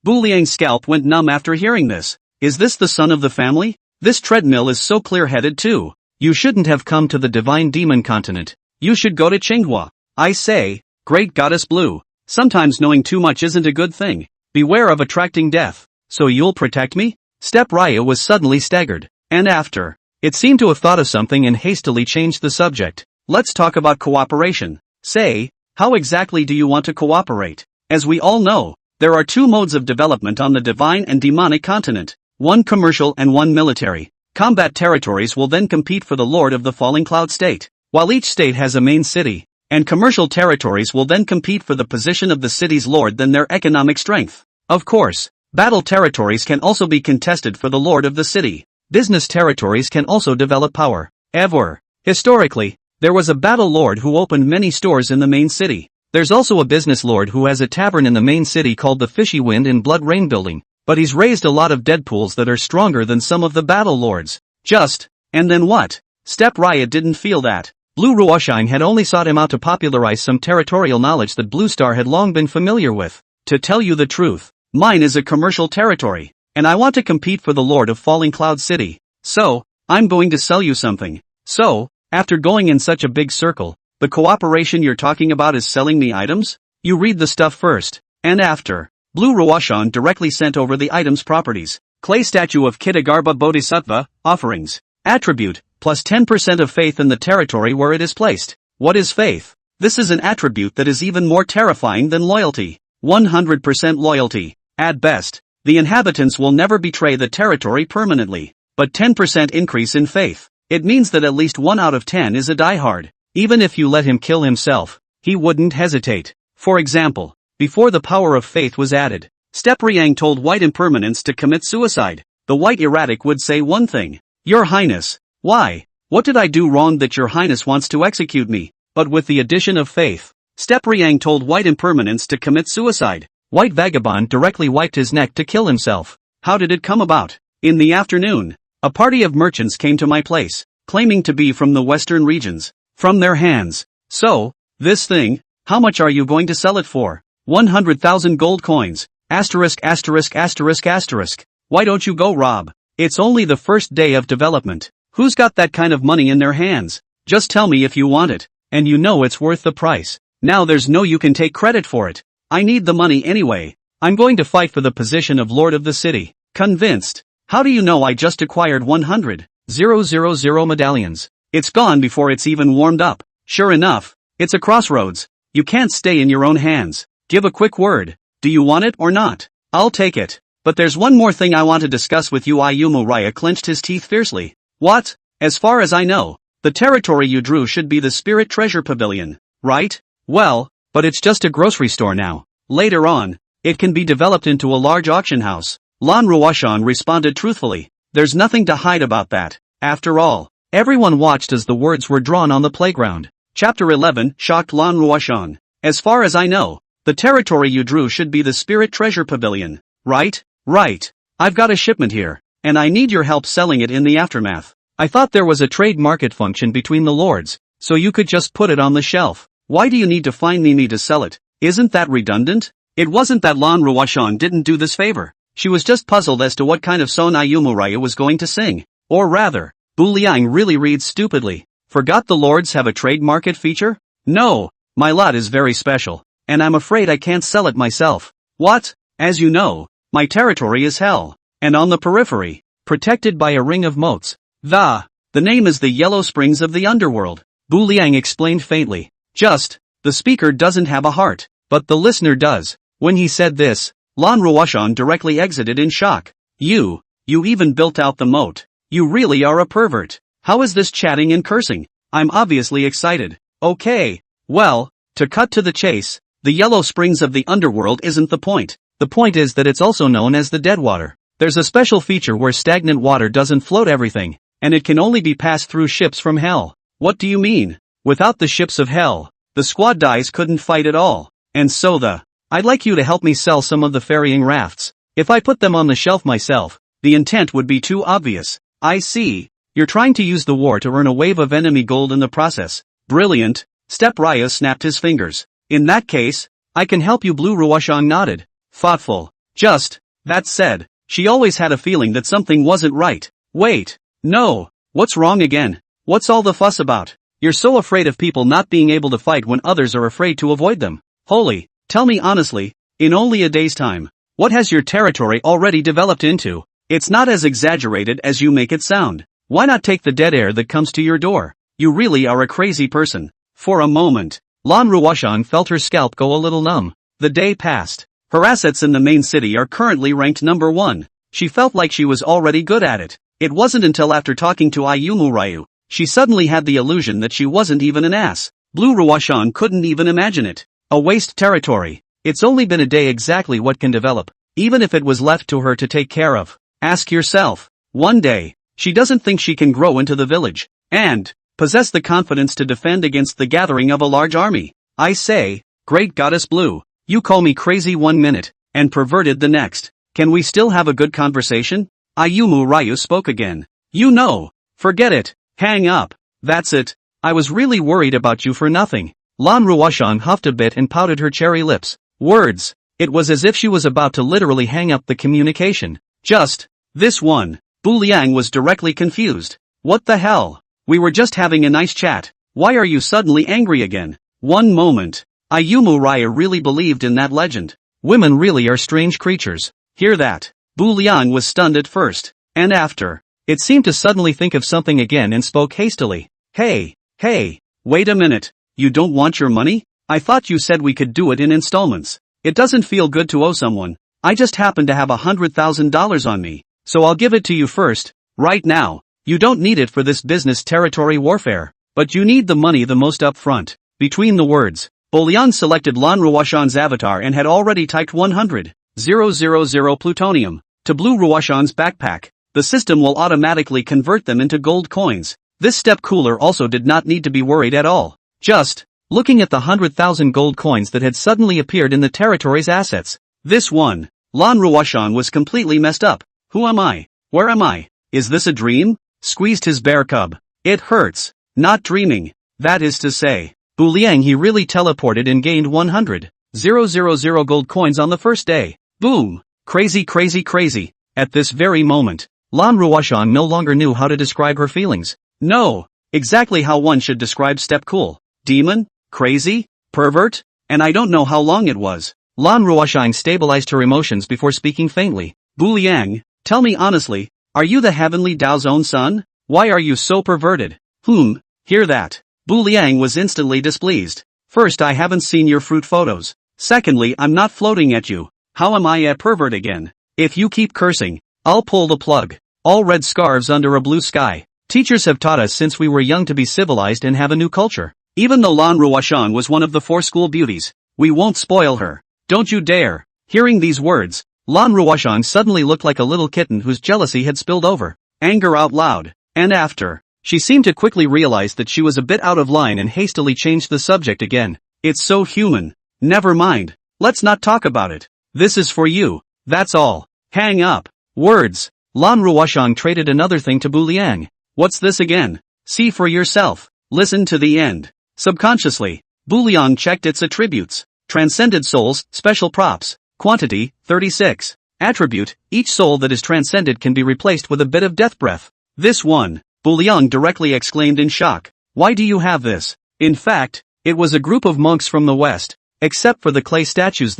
Bu Liang's scalp went numb after hearing this. Is this the son of the family? This treadmill is so clear-headed too. You shouldn't have come to the divine demon continent. You should go to Qinglou. I say, great goddess Blue. Sometimes knowing too much isn't a good thing. Beware of attracting death. So you'll protect me? Step Raya was suddenly staggered, and after, it seemed to have thought of something and hastily changed the subject. Let's talk about cooperation. Say, how exactly do you want to cooperate? As we all know, there are 2 modes of development on the divine and demonic continent, one commercial and one military. Combat territories will then compete for the lord of the falling cloud state, while each state has a main city. And commercial territories will then compete for the position of the city's lord than their economic strength. Of course, battle territories can also be contested for the lord of the city. Business territories can also develop power. Historically, there was a battle lord who opened many stores in the main city. There's also a business lord who has a tavern in the main city called the Fishy Wind in Blood Rain Building, but he's raised a lot of Deadpools that are stronger than some of the battle lords. And then what? Step Raya didn't feel that. Blue Ruoshang had only sought him out to popularize some territorial knowledge that Blue Star had long been familiar with. To tell you the truth, mine is a commercial territory, and I want to compete for the Lord of Falling Cloud City. So, I'm going to sell you something. So, after going in such a big circle, the cooperation you're talking about is selling me items? You read the stuff first, and after. Blue Ruoshang directly sent over the item's properties. Clay statue of Kitagarbha Bodhisattva, offerings. Attribute, plus 10% of faith in the territory where it is placed. What is faith? This is an attribute that is even more terrifying than loyalty. 100% loyalty. At best, the inhabitants will never betray the territory permanently. But 10% increase in faith. It means that at least 1 out of 10 is a diehard. Even if you let him kill himself, he wouldn't hesitate. For example, before the power of faith was added, Step Riang told White Impermanence to commit suicide. The White Erratic would say one thing. Your Highness. Why? What did I do wrong that your Highness wants to execute me? But with the addition of faith. Step Riang told White Impermanence to commit suicide. White Vagabond directly wiped his neck to kill himself. How did it come about? In the afternoon, a party of merchants came to my place, claiming to be from the western regions. From their hands. So, this thing, how much are you going to sell it for? 100,000 gold coins. Asterisk. Why don't you go rob? It's only the first day of development. Who's got that kind of money in their hands? Just tell me if you want it, and you know it's worth the price. Now there's no you can take credit for it. I need the money anyway. I'm going to fight for the position of Lord of the City. Convinced. How do you know I just acquired 100,000 medallions? It's gone before it's even warmed up. Sure enough, it's a crossroads. You can't stay in your own hands. Give a quick word. Do you want it or not? I'll take it. But there's one more thing I want to discuss with you. Ayumu Raya clenched his teeth fiercely. What? As far as I know, the territory you drew should be the Spirit Treasure Pavilion, right? Well, but it's just a grocery store now. Later on, it can be developed into a large auction house. Lan Ruoshan responded truthfully. There's nothing to hide about that. After all, everyone watched as the words were drawn on the playground. Chapter 11 shocked Lan Ruoshan. As far as I know, the territory you drew should be the Spirit Treasure Pavilion, right? Right. I've got a shipment here, and I need your help selling it in the aftermath. I thought there was a trade market function between the lords, so you could just put it on the shelf. Why do you need to find me to sell it? Isn't that redundant? It wasn't that Lan Ruoshan didn't do this favor. She was just puzzled as to what kind of song Ayumu Raya was going to sing. Or rather, Bu Liang really reads stupidly. Forgot the lords have a trade market feature? No, my lot is very special, and I'm afraid I can't sell it myself. What? As you know, my territory is hell, and on the periphery, protected by a ring of moats. The name is the Yellow Springs of the Underworld, Bu Liang explained faintly. The speaker doesn't have a heart, but the listener does. When he said this, Lan Ruoshan directly exited in shock. You even built out the moat. You really are a pervert. How is this chatting and cursing? I'm obviously excited. Okay, well, to cut to the chase, the Yellow Springs of the Underworld isn't the point. The point is that it's also known as the Deadwater. There's a special feature where stagnant water doesn't float everything, and it can only be passed through ships from hell. What do you mean? Without the ships of hell, the squad dice couldn't fight at all. And so I'd like you to help me sell some of the ferrying rafts. If I put them on the shelf myself, the intent would be too obvious. I see. You're trying to use the war to earn a wave of enemy gold in the process. Brilliant. Step Raya snapped his fingers. In that case, I can help you. Blue Ruoshan nodded. Thoughtful. That said, she always had a feeling that something wasn't right. Wait. No. What's wrong again? What's all the fuss about? You're so afraid of people not being able to fight when others are afraid to avoid them. Holy, tell me honestly, in only a day's time, what has your territory already developed into? It's not as exaggerated as you make it sound. Why not take the dead air that comes to your door? You really are a crazy person. For a moment, Lan Ruoshan felt her scalp go a little numb. The day passed. Her assets in the main city are currently ranked number 1. She felt like she was already good at it. It wasn't until after talking to Ayumu Raya, she suddenly had the illusion that she wasn't even an ass. Blue Ruoshan couldn't even imagine it. A waste territory. It's only been a day. Exactly what can develop, even if it was left to her to take care of. Ask yourself. One day, she doesn't think she can grow into the village, and possess the confidence to defend against the gathering of a large army. I say, Great Goddess Blue, you call me crazy one minute, and perverted the next. Can we still have a good conversation? Ayumu Raya spoke again. Forget it. Hang up. That's it. I was really worried about you for nothing. Lan Ruoshan huffed a bit and pouted her cherry lips. Words. It was as if she was about to literally hang up the communication. This one. Bu Liang was directly confused. What the hell? We were just having a nice chat. Why are you suddenly angry again? One moment. Ayumu Raya really believed in that legend. Women really are strange creatures. Hear that? Bu Liang was stunned at first, and after, it seemed to suddenly think of something again and spoke hastily. Hey, wait a minute. You don't want your money? I thought you said we could do it in installments. It doesn't feel good to owe someone. I just happen to have $100,000 on me, so I'll give it to you first, right now. You don't need it for this business territory warfare, but you need the money the most up front. Between the words, Bu Liang selected Lan Ruoshan's avatar and had already typed 100,000 000 plutonium to Bu Liang's backpack. The system will automatically convert them into gold coins. This step cooler also did not need to be worried at all. Just looking at the 100,000 gold coins that had suddenly appeared in the territory's assets. This one, Lan Ruoshan was completely messed up. Who am I? Where am I? Is this a dream? Squeezed his bear cub. It hurts. Not dreaming. That is to say, Bu Liang he really teleported and gained 100,000 gold coins on the first day. Boom. Crazy crazy crazy. At this very moment, Lan Ruoshan no longer knew how to describe her feelings. No. Exactly how one should describe step cool. Demon? Crazy? Pervert? And I don't know how long it was. Lan Ruoshan stabilized her emotions before speaking faintly. Bu Liang, tell me honestly, are you the heavenly Dao's own son? Why are you so perverted? Hear that. Bu Liang was instantly displeased. First, I haven't seen your fruit photos. Secondly, I'm not floating at you. How am I a pervert again? If you keep cursing, I'll pull the plug. All red scarves under a blue sky. Teachers have taught us since we were young to be civilized and have a new culture. Even though Lan Ruoshan was one of the 4 school beauties, we won't spoil her. Don't you dare. Hearing these words, Lan Ruoshan suddenly looked like a little kitten whose jealousy had spilled over. Anger out loud. And after, she seemed to quickly realize that she was a bit out of line and hastily changed the subject again. It's so human. Never mind. Let's not talk about it. This is for you. That's all. Hang up. Words. Lan Ruoshan traded another thing to Bu Liang. What's this again? See for yourself. Listen to the end. Subconsciously, Bu Liang checked its attributes. Transcended souls, special props. Quantity, 36. Attribute, each soul that is transcended can be replaced with a bit of death breath. This one, Bu Liang directly exclaimed in shock. Why do you have this? In fact, it was a group of monks from the west. Except for the clay statues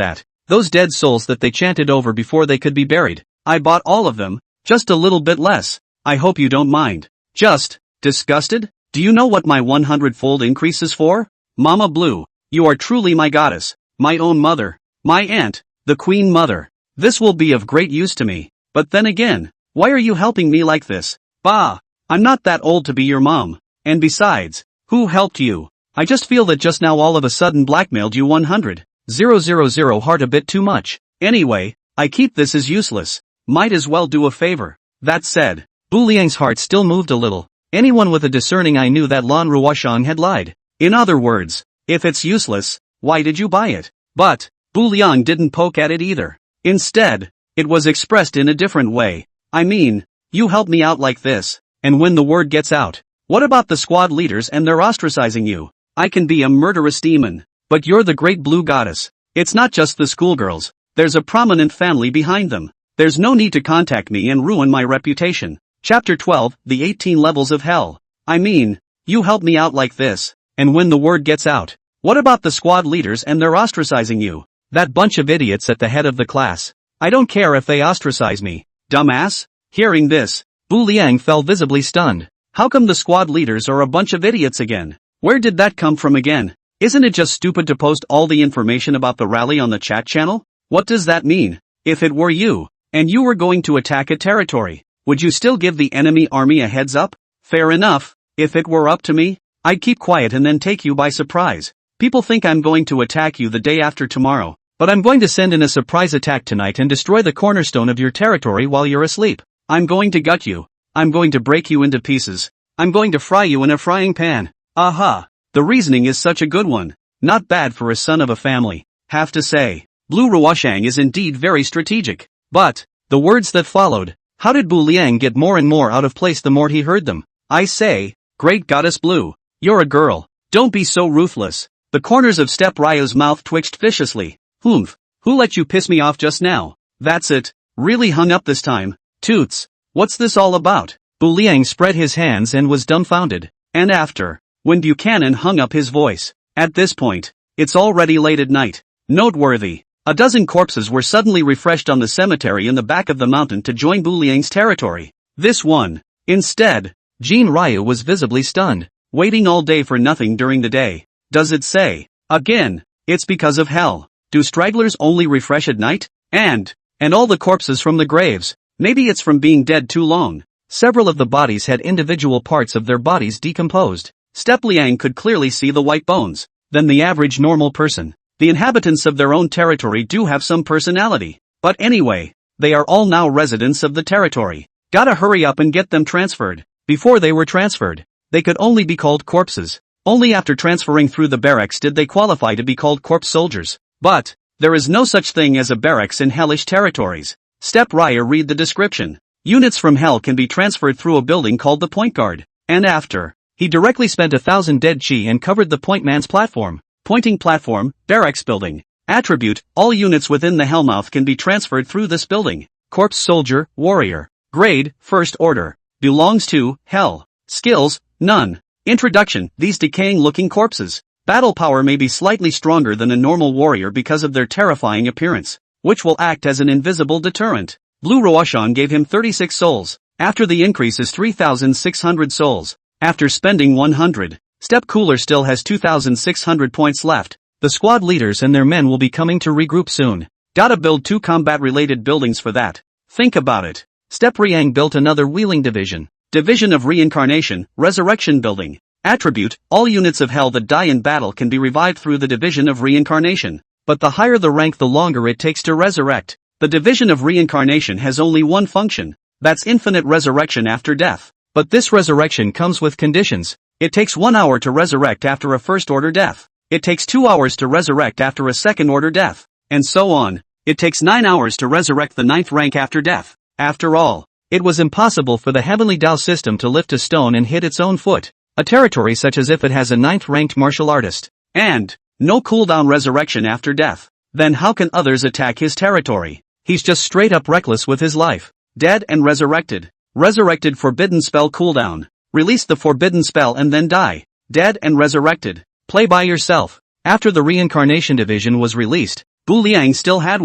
those dead souls that they chanted over before they could be buried. I bought all of them, just a little bit less. I hope you don't mind. Just, disgusted? Do you know what my 100-fold increase is for? Mama Blue, you are truly my goddess, my own mother, my aunt, the Queen Mother. This will be of great use to me. But then again, why are you helping me like this? Bah, I'm not that old to be your mom. And besides, who helped you? I just feel that just now all of a sudden blackmailed you 100,000 heart a bit too much. Anyway, I keep this as useless. Might as well do a favor. That said, Bu Liang's heart still moved a little. Anyone with a discerning eye knew that Lan Ruoshan had lied. In other words, if it's useless, why did you buy it? But, Bu Liang didn't poke at it either. Instead, it was expressed in a different way. I mean, you help me out like this, and when the word gets out, what about the squad leaders and their ostracizing you? I can be a murderous demon, but you're the great blue goddess. It's not just the schoolgirls, there's a prominent family behind them. There's no need to contact me and ruin my reputation. Chapter 12, The 18 Levels of Hell. I mean, you help me out like this, and when the word gets out, what about the squad leaders and their ostracizing you? That bunch of idiots at the head of the class. I don't care if they ostracize me. Dumbass? Hearing this, Bu Liang fell visibly stunned. How come the squad leaders are a bunch of idiots again? Where did that come from again? Isn't it just stupid to post all the information about the rally on the chat channel? What does that mean? If it were you, and you were going to attack a territory, would you still give the enemy army a heads up? Fair enough. If it were up to me, I'd keep quiet and then take you by surprise. People think I'm going to attack you the day after tomorrow, but I'm going to send in a surprise attack tonight and destroy the cornerstone of your territory while you're asleep. I'm going to gut you. I'm going to break you into pieces. I'm going to fry you in a frying pan. Aha! The reasoning is such a good one. Not bad for a son of a family. Have to say, Bu Ruoshang is indeed very strategic. But, the words that followed, how did Bu Liang get more and more out of place the more he heard them? I say, great goddess Blue, you're a girl. Don't be so ruthless. The corners of Step Ryu's mouth twitched viciously. Who let you piss me off just now? That's it. Really hung up this time. Toots. What's this all about? Bu Liang spread his hands and was dumbfounded. And after, when Buchanan hung up his voice. At this point, it's already late at night. Noteworthy. A dozen corpses were suddenly refreshed on the cemetery in the back of the mountain to join Bu Liang's territory. This one. Instead, Jin Ryu was visibly stunned. Waiting all day for nothing during the day. Does it say? Again, it's because of hell. Do stragglers only refresh at night? And all the corpses from the graves. Maybe it's from being dead too long. Several of the bodies had individual parts of their bodies decomposed. Step Liang could clearly see the white bones. Than the average normal person. The inhabitants of their own territory do have some personality. But anyway, they are all now residents of the territory. Gotta hurry up and get them transferred. Before they were transferred, they could only be called corpses. Only after transferring through the barracks did they qualify to be called corpse soldiers. But there is no such thing as a barracks in hellish territories. Step Raya read the description. Units from hell can be transferred through a building called the Point Guard. And after, he directly spent 1,000 dead chi and covered the Point Man's platform. Pointing platform, barracks building. Attribute, all units within the Hellmouth can be transferred through this building. Corpse soldier, warrior. Grade, first order. Belongs to, hell. Skills, none. Introduction, these decaying-looking corpses. Battle power may be slightly stronger than a normal warrior because of their terrifying appearance, which will act as an invisible deterrent. Blue Roashan gave him 36 souls. After the increase is 3,600 souls. After spending 100, Step Cooler still has 2,600 points left. The squad leaders and their men will be coming to regroup soon. Gotta build 2 combat-related buildings for that. Think about it. Step Riang built another wheeling division. Division of Reincarnation, Resurrection Building. Attribute, all units of hell that die in battle can be revived through the Division of Reincarnation. But the higher the rank the longer it takes to resurrect. The Division of Reincarnation has only one function. That's infinite resurrection after death. But this resurrection comes with conditions. It takes 1 hour to resurrect after a first-order death. It takes 2 hours to resurrect after a second-order death. And so on. It takes 9 hours to resurrect the 9th rank after death. After all, it was impossible for the Heavenly Dao system to lift a stone and hit its own foot. A territory such as if it has a 9th-ranked martial artist. And no cooldown resurrection after death. Then how can others attack his territory? He's just straight up reckless with his life. Dead and resurrected. Resurrected forbidden spell cooldown. Release the forbidden spell and then die. Dead and resurrected. Play by yourself. After the reincarnation division was released, Bu Liang still had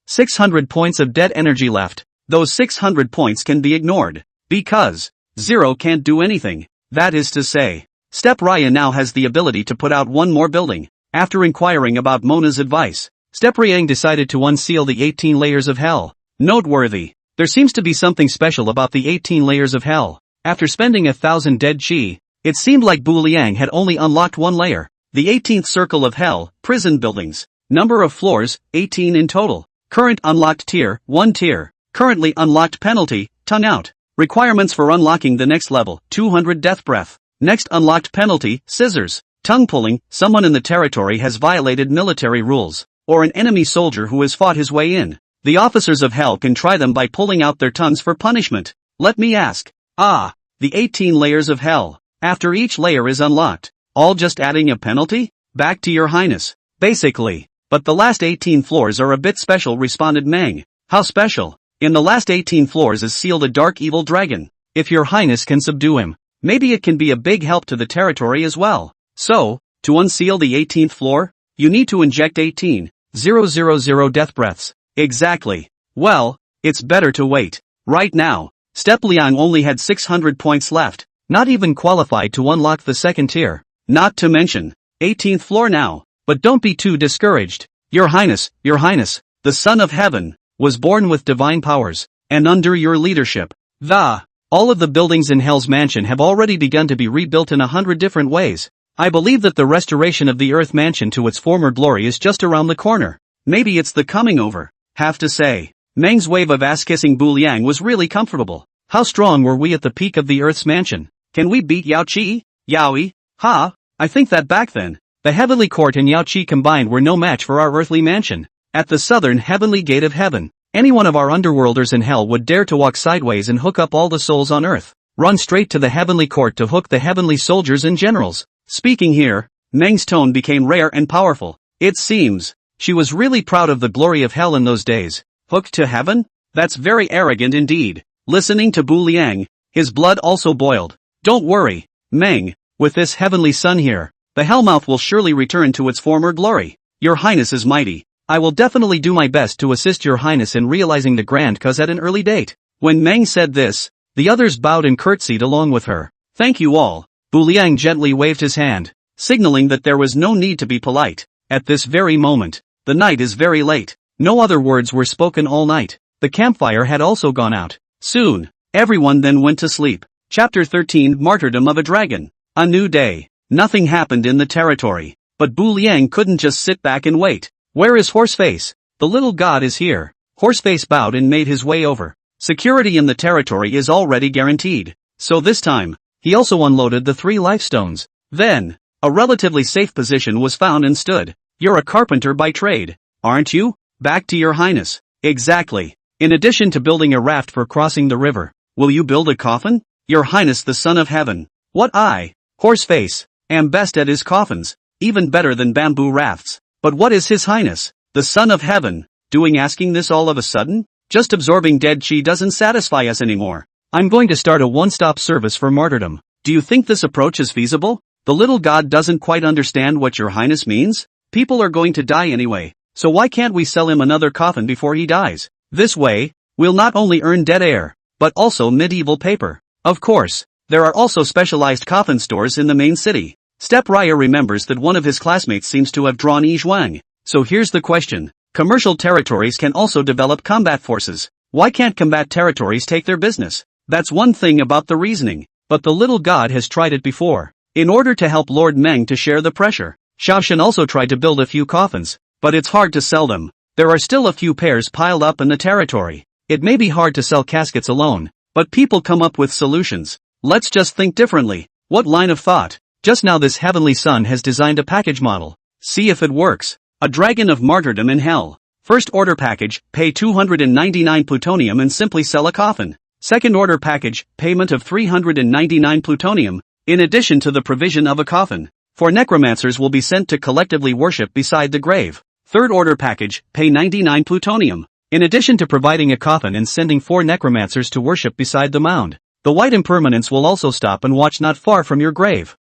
600 points of dead energy left. Those 600 points can be ignored. Because 0 can't do anything. That is to say, Step Raya now has the ability to put out 1 more building. After inquiring about Mona's advice, Step Riang decided to unseal the 18 layers of hell. Noteworthy. There seems to be something special about the 18 layers of hell. After spending 1,000 dead chi, it seemed like Bu Liang had only unlocked 1 layer. The 18th circle of hell, prison buildings. Number of floors, 18 in total. Current unlocked tier, 1 tier. Currently unlocked penalty, tongue out. Requirements for unlocking the next level, 200 death breath. Next unlocked penalty, scissors. Tongue pulling, someone in the territory has violated military rules, or an enemy soldier who has fought his way in. The officers of hell can try them by pulling out their tongues for punishment. Let me ask. The 18 layers of hell. After each layer is unlocked, all just adding a penalty? Back to your highness. Basically. But the last 18 floors are a bit special, responded Meng. How special? In the last 18 floors is sealed a dark evil dragon. If your highness can subdue him, maybe it can be a big help to the territory as well. So, to unseal the 18th floor, you need to inject 18,000 death breaths. Exactly. Well, it's better to wait. Right now, Step Liang only had 600 points left, not even qualified to unlock the 2nd tier. Not to mention, 18th floor now. But don't be too discouraged. Your highness, the Son of Heaven, was born with divine powers, and under your leadership, all of the buildings in Hell's Mansion have already begun to be rebuilt in 100 different ways. I believe that the restoration of the Earth Mansion to its former glory is just around the corner. Maybe it's the coming over. Have to say, Meng's wave of ass-kissing Bu Liang was really comfortable. How strong were we at the peak of the Earth's Mansion? Can we beat Yao Qi? Yaoi? I think that back then, the Heavenly Court and Yao Qi combined were no match for our earthly mansion. At the southern heavenly gate of heaven, any one of our underworlders in hell would dare to walk sideways and hook up all the souls on earth. Run straight to the heavenly court to hook the heavenly soldiers and generals. Speaking here, Meng's tone became rare and powerful. It seems, she was really proud of the glory of hell in those days. Hooked to heaven? That's very arrogant indeed. Listening to Bu Liang, his blood also boiled. Don't worry, Meng, with this heavenly sun here, the Hellmouth will surely return to its former glory. Your highness is mighty. I will definitely do my best to assist your highness in realizing the grand cause at an early date. When Meng said this, the others bowed and curtsied along with her. Thank you all. Bu Liang gently waved his hand, signaling that there was no need to be polite. At this very moment, the night is very late. No other words were spoken all night. The campfire had also gone out. Soon, everyone then went to sleep. Chapter 13 Martyrdom of a Dragon. A new day. Nothing happened in the territory. But Bu Liang couldn't just sit back and wait. Where is Horseface? The little god is here. Horseface bowed and made his way over. Security in the territory is already guaranteed. So this time, he also unloaded the 3 life stones. Then, a relatively safe position was found and stood. You're a carpenter by trade, aren't you? Back to your highness. Exactly. In addition to building a raft for crossing the river, will you build a coffin? Your highness the son of heaven. What I, Horseface, am best at is coffins, even better than bamboo rafts. But what is his highness, the son of heaven, doing asking this all of a sudden? Just absorbing dead chi doesn't satisfy us anymore. I'm going to start a one-stop service for martyrdom. Do you think this approach is feasible? The little god doesn't quite understand what your highness means. People are going to die anyway, so why can't we sell him another coffin before he dies? This way, we'll not only earn dead air, but also medieval paper. Of course, there are also specialized coffin stores in the main city. Step Raya remembers that one of his classmates seems to have drawn Yi Zhuang. So here's the question. Commercial territories can also develop combat forces. Why can't combat territories take their business? That's one thing about the reasoning, but the little god has tried it before. In order to help Lord Meng to share the pressure, Shaoshan also tried to build a few coffins, but it's hard to sell them. There are still a few pairs piled up in the territory. It may be hard to sell caskets alone, but people come up with solutions. Let's just think differently. What line of thought? Just now this heavenly son has designed a package model. See if it works. A dragon of martyrdom in hell. First order package, pay 299 plutonium and simply sell a coffin. Second order package, payment of 399 plutonium, in addition to the provision of a coffin. 4 necromancers will be sent to collectively worship beside the grave. Third order package, pay 99 plutonium, in addition to providing a coffin and sending 4 necromancers to worship beside the mound. The white impermanence will also stop and watch not far from your grave.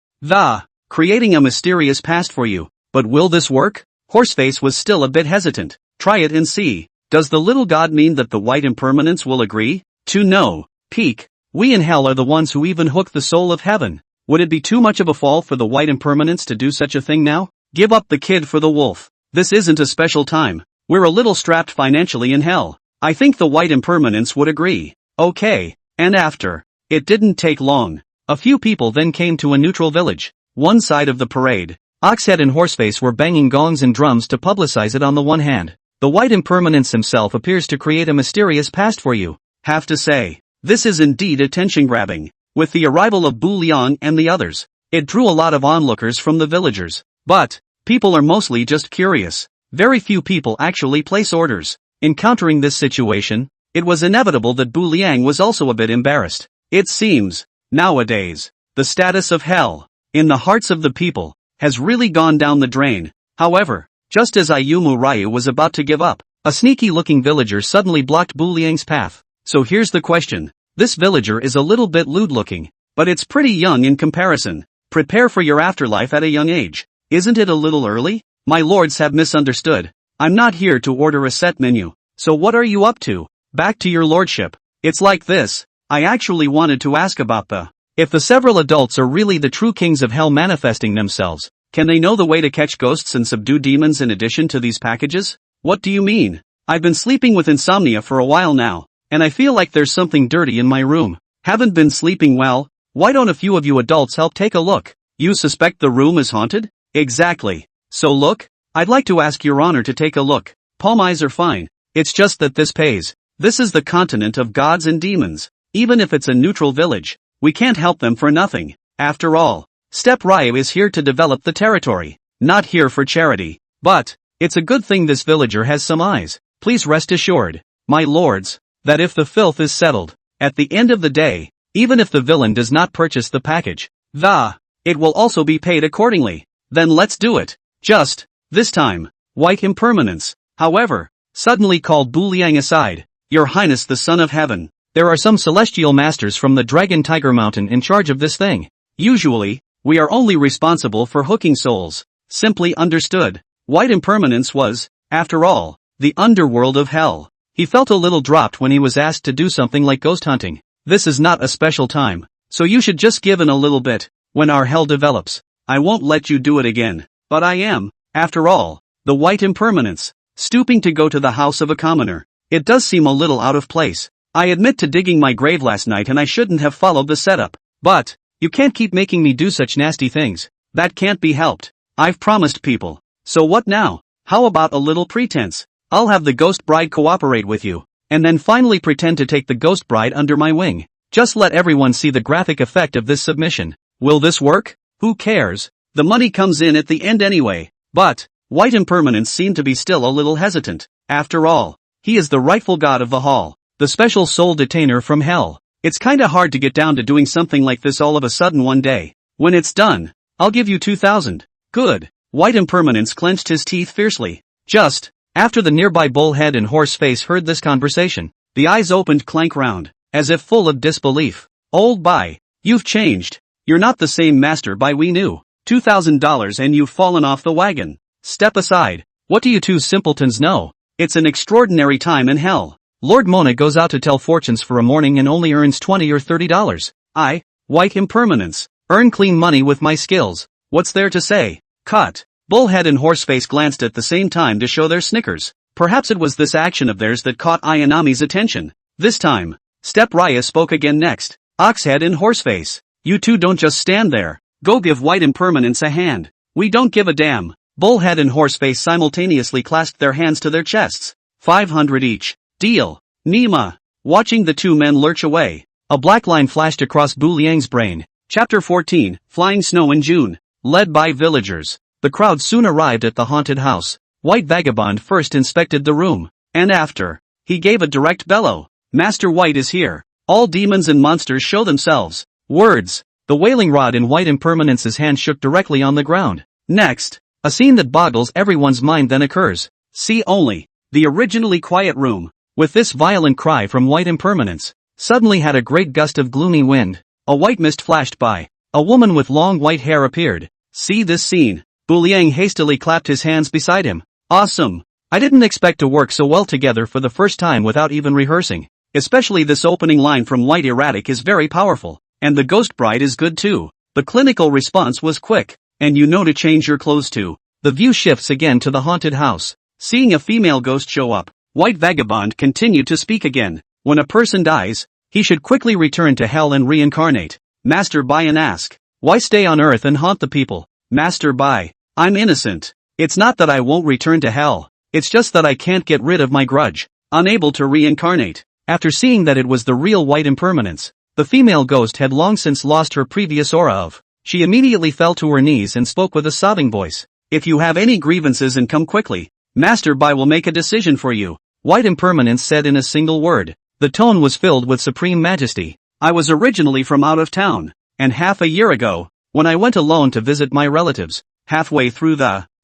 Creating a mysterious past for you. But will this work? Horseface was still a bit hesitant. Try it and see. Does the little god mean that the white impermanence will agree? To no. Peak. We in hell are the ones who even hook the soul of heaven. Would it be too much of a fall for the white impermanence to do such a thing now? Give up the kid for the wolf. This isn't a special time. We're a little strapped financially in hell. I think the white impermanence would agree. Okay. And after. It didn't take long. A few people then came to a neutral village. One side of the parade. Oxhead and Horseface were banging gongs and drums to publicize it on the one hand. The white impermanence himself appears to create a mysterious past for you. Have to say, this is indeed attention-grabbing. With the arrival of Bu Liang and the others, it drew a lot of onlookers from the villagers. But, people are mostly just curious. Very few people actually place orders. Encountering this situation, it was inevitable that Bu Liang was also a bit embarrassed. It seems, nowadays, the status of hell, in the hearts of the people, has really gone down the drain. However, just as Ayumu Ryu was about to give up, a sneaky-looking villager suddenly blocked Bu Liang's path. So here's the question. This villager is a little bit lewd-looking, but it's pretty young in comparison. Prepare for your afterlife at a young age. Isn't it a little early? My lords have misunderstood. I'm not here to order a set menu. So what are you up to? Back to your lordship. It's like this. I actually wanted to ask about if the several adults are really the true kings of hell manifesting themselves, can they know the way to catch ghosts and subdue demons in addition to these packages? What do you mean? I've been sleeping with insomnia for a while now, and I feel like there's something dirty in my room. Haven't been sleeping well? Why don't a few of you adults help take a look? You suspect the room is haunted? Exactly. So look, I'd like to ask your honor to take a look. Palm eyes are fine. It's just that this pays. This is the continent of gods and demons. Even if it's a neutral village, we can't help them for nothing. After all, Step Ryu is here to develop the territory, not here for charity. But, it's a good thing this villager has some eyes. Please rest assured, my lords, that if the filth is settled, at the end of the day, even if the villain does not purchase the package, it will also be paid accordingly. Then let's do it. Just, this time, white impermanence, however, suddenly called Bu Liang aside. Your Highness the Son of Heaven. There are some celestial masters from the Dragon Tiger Mountain in charge of this thing. Usually, we are only responsible for hooking souls. Simply understood. White impermanence was, after all, the underworld of hell. He felt a little dropped when he was asked to do something like ghost hunting. This is not a special time, so you should just give in a little bit. When our hell develops, I won't let you do it again. But I am, after all, the white impermanence. Stooping to go to the house of a commoner. It does seem a little out of place. I admit to digging my grave last night and I shouldn't have followed the setup. But, you can't keep making me do such nasty things. That can't be helped. I've promised people. So what now? How about a little pretense? I'll have the ghost bride cooperate with you, and then finally pretend to take the ghost bride under my wing. Just let everyone see the graphic effect of this submission. Will this work? Who cares? The money comes in at the end anyway. But White Impermanence seemed to be still a little hesitant. After all, he is the rightful god of the hall, the special soul detainer from hell. It's kinda hard to get down to doing something like this all of a sudden one day. When it's done, I'll give you 2,000. Good. White Impermanence clenched his teeth fiercely. Just after the nearby bullhead and horse face heard this conversation, the eyes opened clank round, as if full of disbelief. Old Bai, you've changed. You're not the same Master Bai we knew. $2,000 and you've fallen off the wagon. Step aside. What do you two simpletons know? It's an extraordinary time in hell. Lord Mona goes out to tell fortunes for a morning and only earns $20 or $30. I, White Impermanence, earn clean money with my skills. What's there to say? Cut. Bullhead and Horseface glanced at the same time to show their snickers. Perhaps it was this action of theirs that caught Ayanami's attention. This time, Step Raya spoke again next. Oxhead and Horseface, you two don't just stand there. Go give White Impermanence a hand. We don't give a damn. Bullhead and Horseface simultaneously clasped their hands to their chests. 500 each. Deal. Nima. Watching the two men lurch away, a black line flashed across Bu Liang's brain. Chapter 14, Flying Snow in June. Led by villagers, the crowd soon arrived at the haunted house. White Vagabond first inspected the room, and after, he gave a direct bellow. Master White is here. All demons and monsters show themselves. Words. The wailing rod in White Impermanence's hand shook directly on the ground. Next, a scene that boggles everyone's mind then occurs. See only, the originally quiet room, with this violent cry from White Impermanence, suddenly had a great gust of gloomy wind. A white mist flashed by. A woman with long white hair appeared. See this scene. Bu Liang hastily clapped his hands beside him. Awesome. I didn't expect to work so well together for the first time without even rehearsing. Especially this opening line from White Erratic is very powerful. And the Ghost Bride is good too. The clinical response was quick. And you know to change your clothes too. The view shifts again to the haunted house. Seeing a female ghost show up, White Vagabond continued to speak again. When a person dies, he should quickly return to hell and reincarnate. Master Bai and ask, why stay on earth and haunt the people? Master Bai, I'm innocent. It's not that I won't return to hell. It's just that I can't get rid of my grudge. Unable to reincarnate. After seeing that it was the real White Impermanence, the female ghost had long since lost her previous aura of. She immediately fell to her knees and spoke with a sobbing voice. If you have any grievances and come quickly, Master Bai will make a decision for you. White Impermanence said in a single word. The tone was filled with supreme majesty. I was originally from out of town, and half a year ago, when I went alone to visit my relatives, halfway through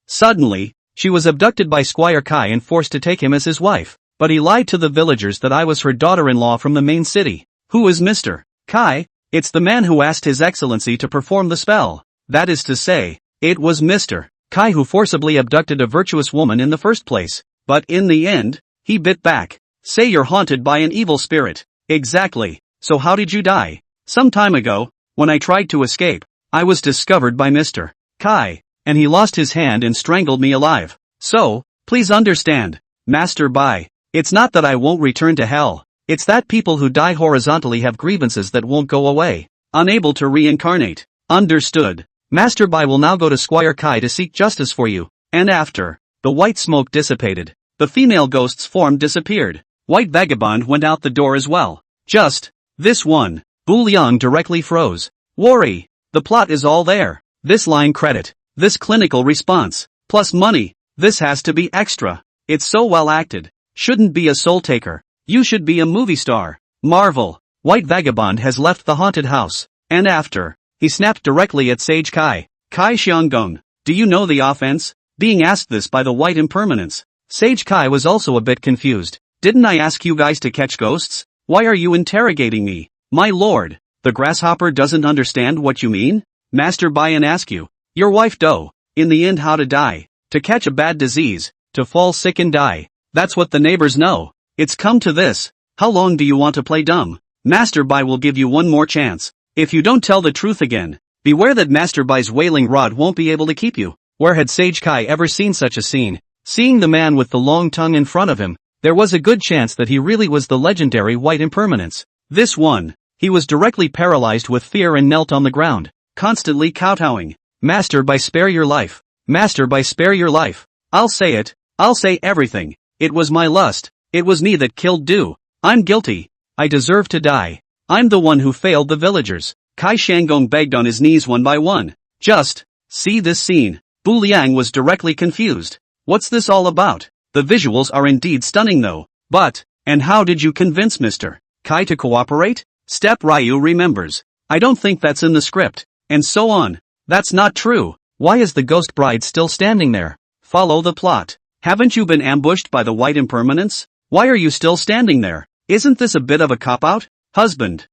suddenly, she was abducted by Squire Kai and forced to take him as his wife, but he lied to the villagers that I was her daughter-in-law from the main city. Who is Mr. Kai? It's the man who asked His Excellency to perform the spell. That is to say, it was Mr. Kai who forcibly abducted a virtuous woman in the first place, but in the end, he bit back. Say you're haunted by an evil spirit. Exactly. So how did you die? Some time ago, when I tried to escape, I was discovered by Mr. Kai, and he lost his hand and strangled me alive. So, please understand, Master Bai, it's not that I won't return to hell, it's that people who die horizontally have grievances that won't go away, unable to reincarnate. Understood. Master Bai will now go to Squire Kai to seek justice for you, and after, the white smoke dissipated, the female ghost's form disappeared. White Vagabond went out the door as well. Just this one. Bu Liang directly froze. Worry. The plot is all there. This line credit. This clinical response. Plus money. This has to be extra. It's so well acted. Shouldn't be a soul taker. You should be a movie star. Marvel. White Vagabond has left the haunted house. And after, he snapped directly at Sage Kai. Kai Xianggong, do you know the offense? Being asked this by the White Impermanence. Sage Kai was also a bit confused. Didn't I ask you guys to catch ghosts? Why are you interrogating me? My lord, the grasshopper doesn't understand what you mean? Master Bai and ask you, your wife Do, in the end how to die, to catch a bad disease, to fall sick and die. That's what the neighbors know. It's come to this. How long do you want to play dumb? Master Bai will give you one more chance. If you don't tell the truth again, beware that Master Bai's wailing rod won't be able to keep you. Where had Sage Kai ever seen such a scene? Seeing the man with the long tongue in front of him, there was a good chance that he really was the legendary White Impermanence. This one, he was directly paralyzed with fear and knelt on the ground, constantly kowtowing. Master Bai, spare your life. Master Bai, spare your life. I'll say it. I'll say everything. It was my lust. It was me that killed Du. I'm guilty. I deserve to die. I'm the one who failed the villagers. Kai Shanggong begged on his knees one by one. Just see this scene. Bu Liang was directly confused. What's this all about? The visuals are indeed stunning though. But, and how did you convince Mr. Kai to cooperate? Step Ryu remembers. I don't think that's in the script. And so on. That's not true. Why is the ghost bride still standing there? Follow the plot. Haven't you been ambushed by the white impermanence? Why are you still standing there? Isn't this a bit of a cop-out? Husband.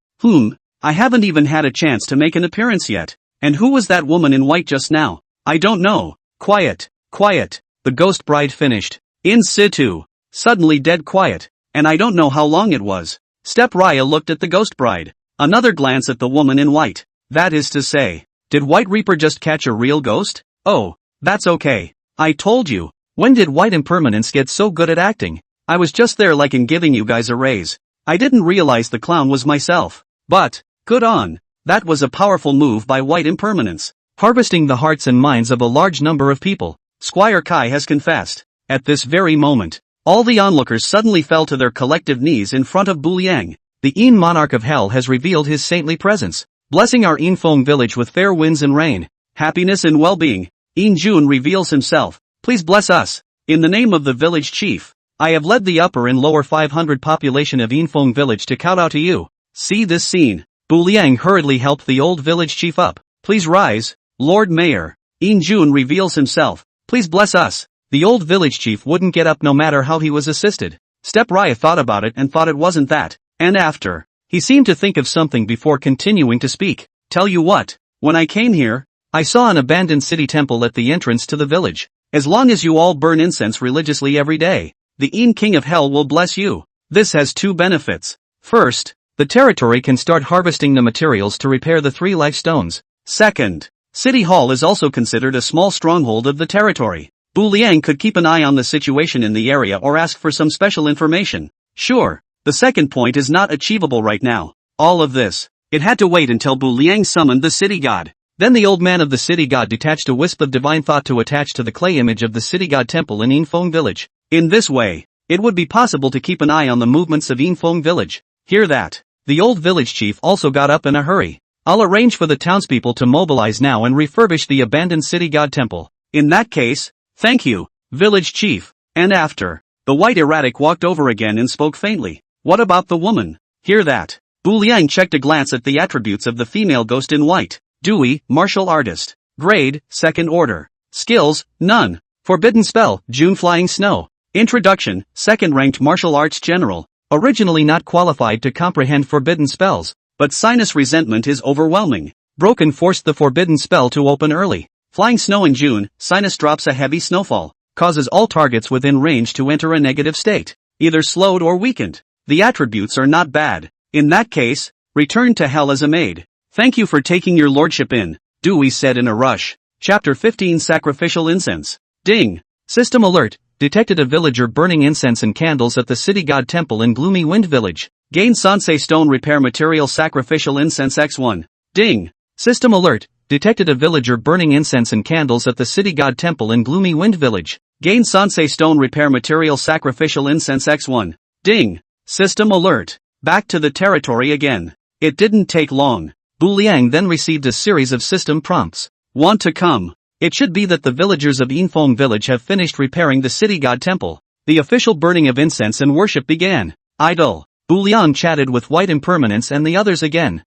I haven't even had a chance to make an appearance yet. And who was that woman in white just now? I don't know. Quiet. Quiet. The ghost bride finished. In situ. Suddenly dead quiet. And I don't know how long it was. Step Raya looked at the ghost bride. Another glance at the woman in white. That is to say, did White Reaper just catch a real ghost? Oh, that's okay. I told you. When did White Impermanence get so good at acting? I was just there like in giving you guys a raise. I didn't realize the clown was myself. But, good on. That was a powerful move by White Impermanence. Harvesting the hearts and minds of a large number of people. Squire Kai has confessed. At this very moment, all the onlookers suddenly fell to their collective knees in front of Bu Liang. The Yin Monarch of Hell has revealed his saintly presence, blessing our Yinfeng village with fair winds and rain, happiness and well-being. Yin Jun reveals himself. Please bless us. In the name of the village chief, I have led the upper and lower 500 population of Yinfeng village to kowtow to you. See this scene. Bu Liang hurriedly helped the old village chief up. Please rise, Lord Mayor. Yin Jun reveals himself. Please bless us. The old village chief wouldn't get up no matter how he was assisted. Step Raya thought about it and thought it wasn't that. And after, he seemed to think of something before continuing to speak. Tell you what, when I came here, I saw an abandoned city temple at the entrance to the village. As long as you all burn incense religiously every day, the Yin King of Hell will bless you. This has two benefits. First, the territory can start harvesting the materials to repair the 3 life stones. Second, City Hall is also considered a small stronghold of the territory. Bu Liang could keep an eye on the situation in the area or ask for some special information. Sure, the second point is not achievable right now. All of this, it had to wait until Bu Liang summoned the city god. Then the old man of the city god detached a wisp of divine thought to attach to the clay image of the city god temple in Yinfeng village. In this way, it would be possible to keep an eye on the movements of Yinfeng village. Hear that? The old village chief also got up in a hurry. I'll arrange for the townspeople to mobilize now and refurbish the abandoned city god temple. In that case, thank you, village chief. And after, the white erratic walked over again and spoke faintly. What about the woman? Hear that? Bu Liang checked a glance at the attributes of the female ghost in white. Dewey, martial artist. Grade, 2nd order. Skills, none. Forbidden spell, June flying snow. Introduction, 2nd ranked martial arts general. Originally not qualified to comprehend forbidden spells, but sinus resentment is overwhelming. Broken forced the forbidden spell to open early. Flying snow in June, sinus drops a heavy snowfall, causes all targets within range to enter a negative state, either slowed or weakened. The attributes are not bad. In that case, return to hell as a maid. Thank you for taking your lordship in, Dewey said in a rush. Chapter 15 Sacrificial Incense. Ding! System alert, detected a villager burning incense and candles at the city god temple in Gloomy Wind Village. Gain Sansei Stone Repair Material Sacrificial Incense X1. Ding! System alert, detected a villager burning incense and candles at the city god temple in Gloomy Wind Village. Gain Sansei Stone Repair Material Sacrificial Incense X1. Ding! System alert. Back to the territory again. It didn't take long. Bu Liang then received a series of system prompts. Want to come? It should be that the villagers of Yinfeng village have finished repairing the city god temple. The official burning of incense and worship began. Idle. Bu Liang chatted with White Impermanence and the others again.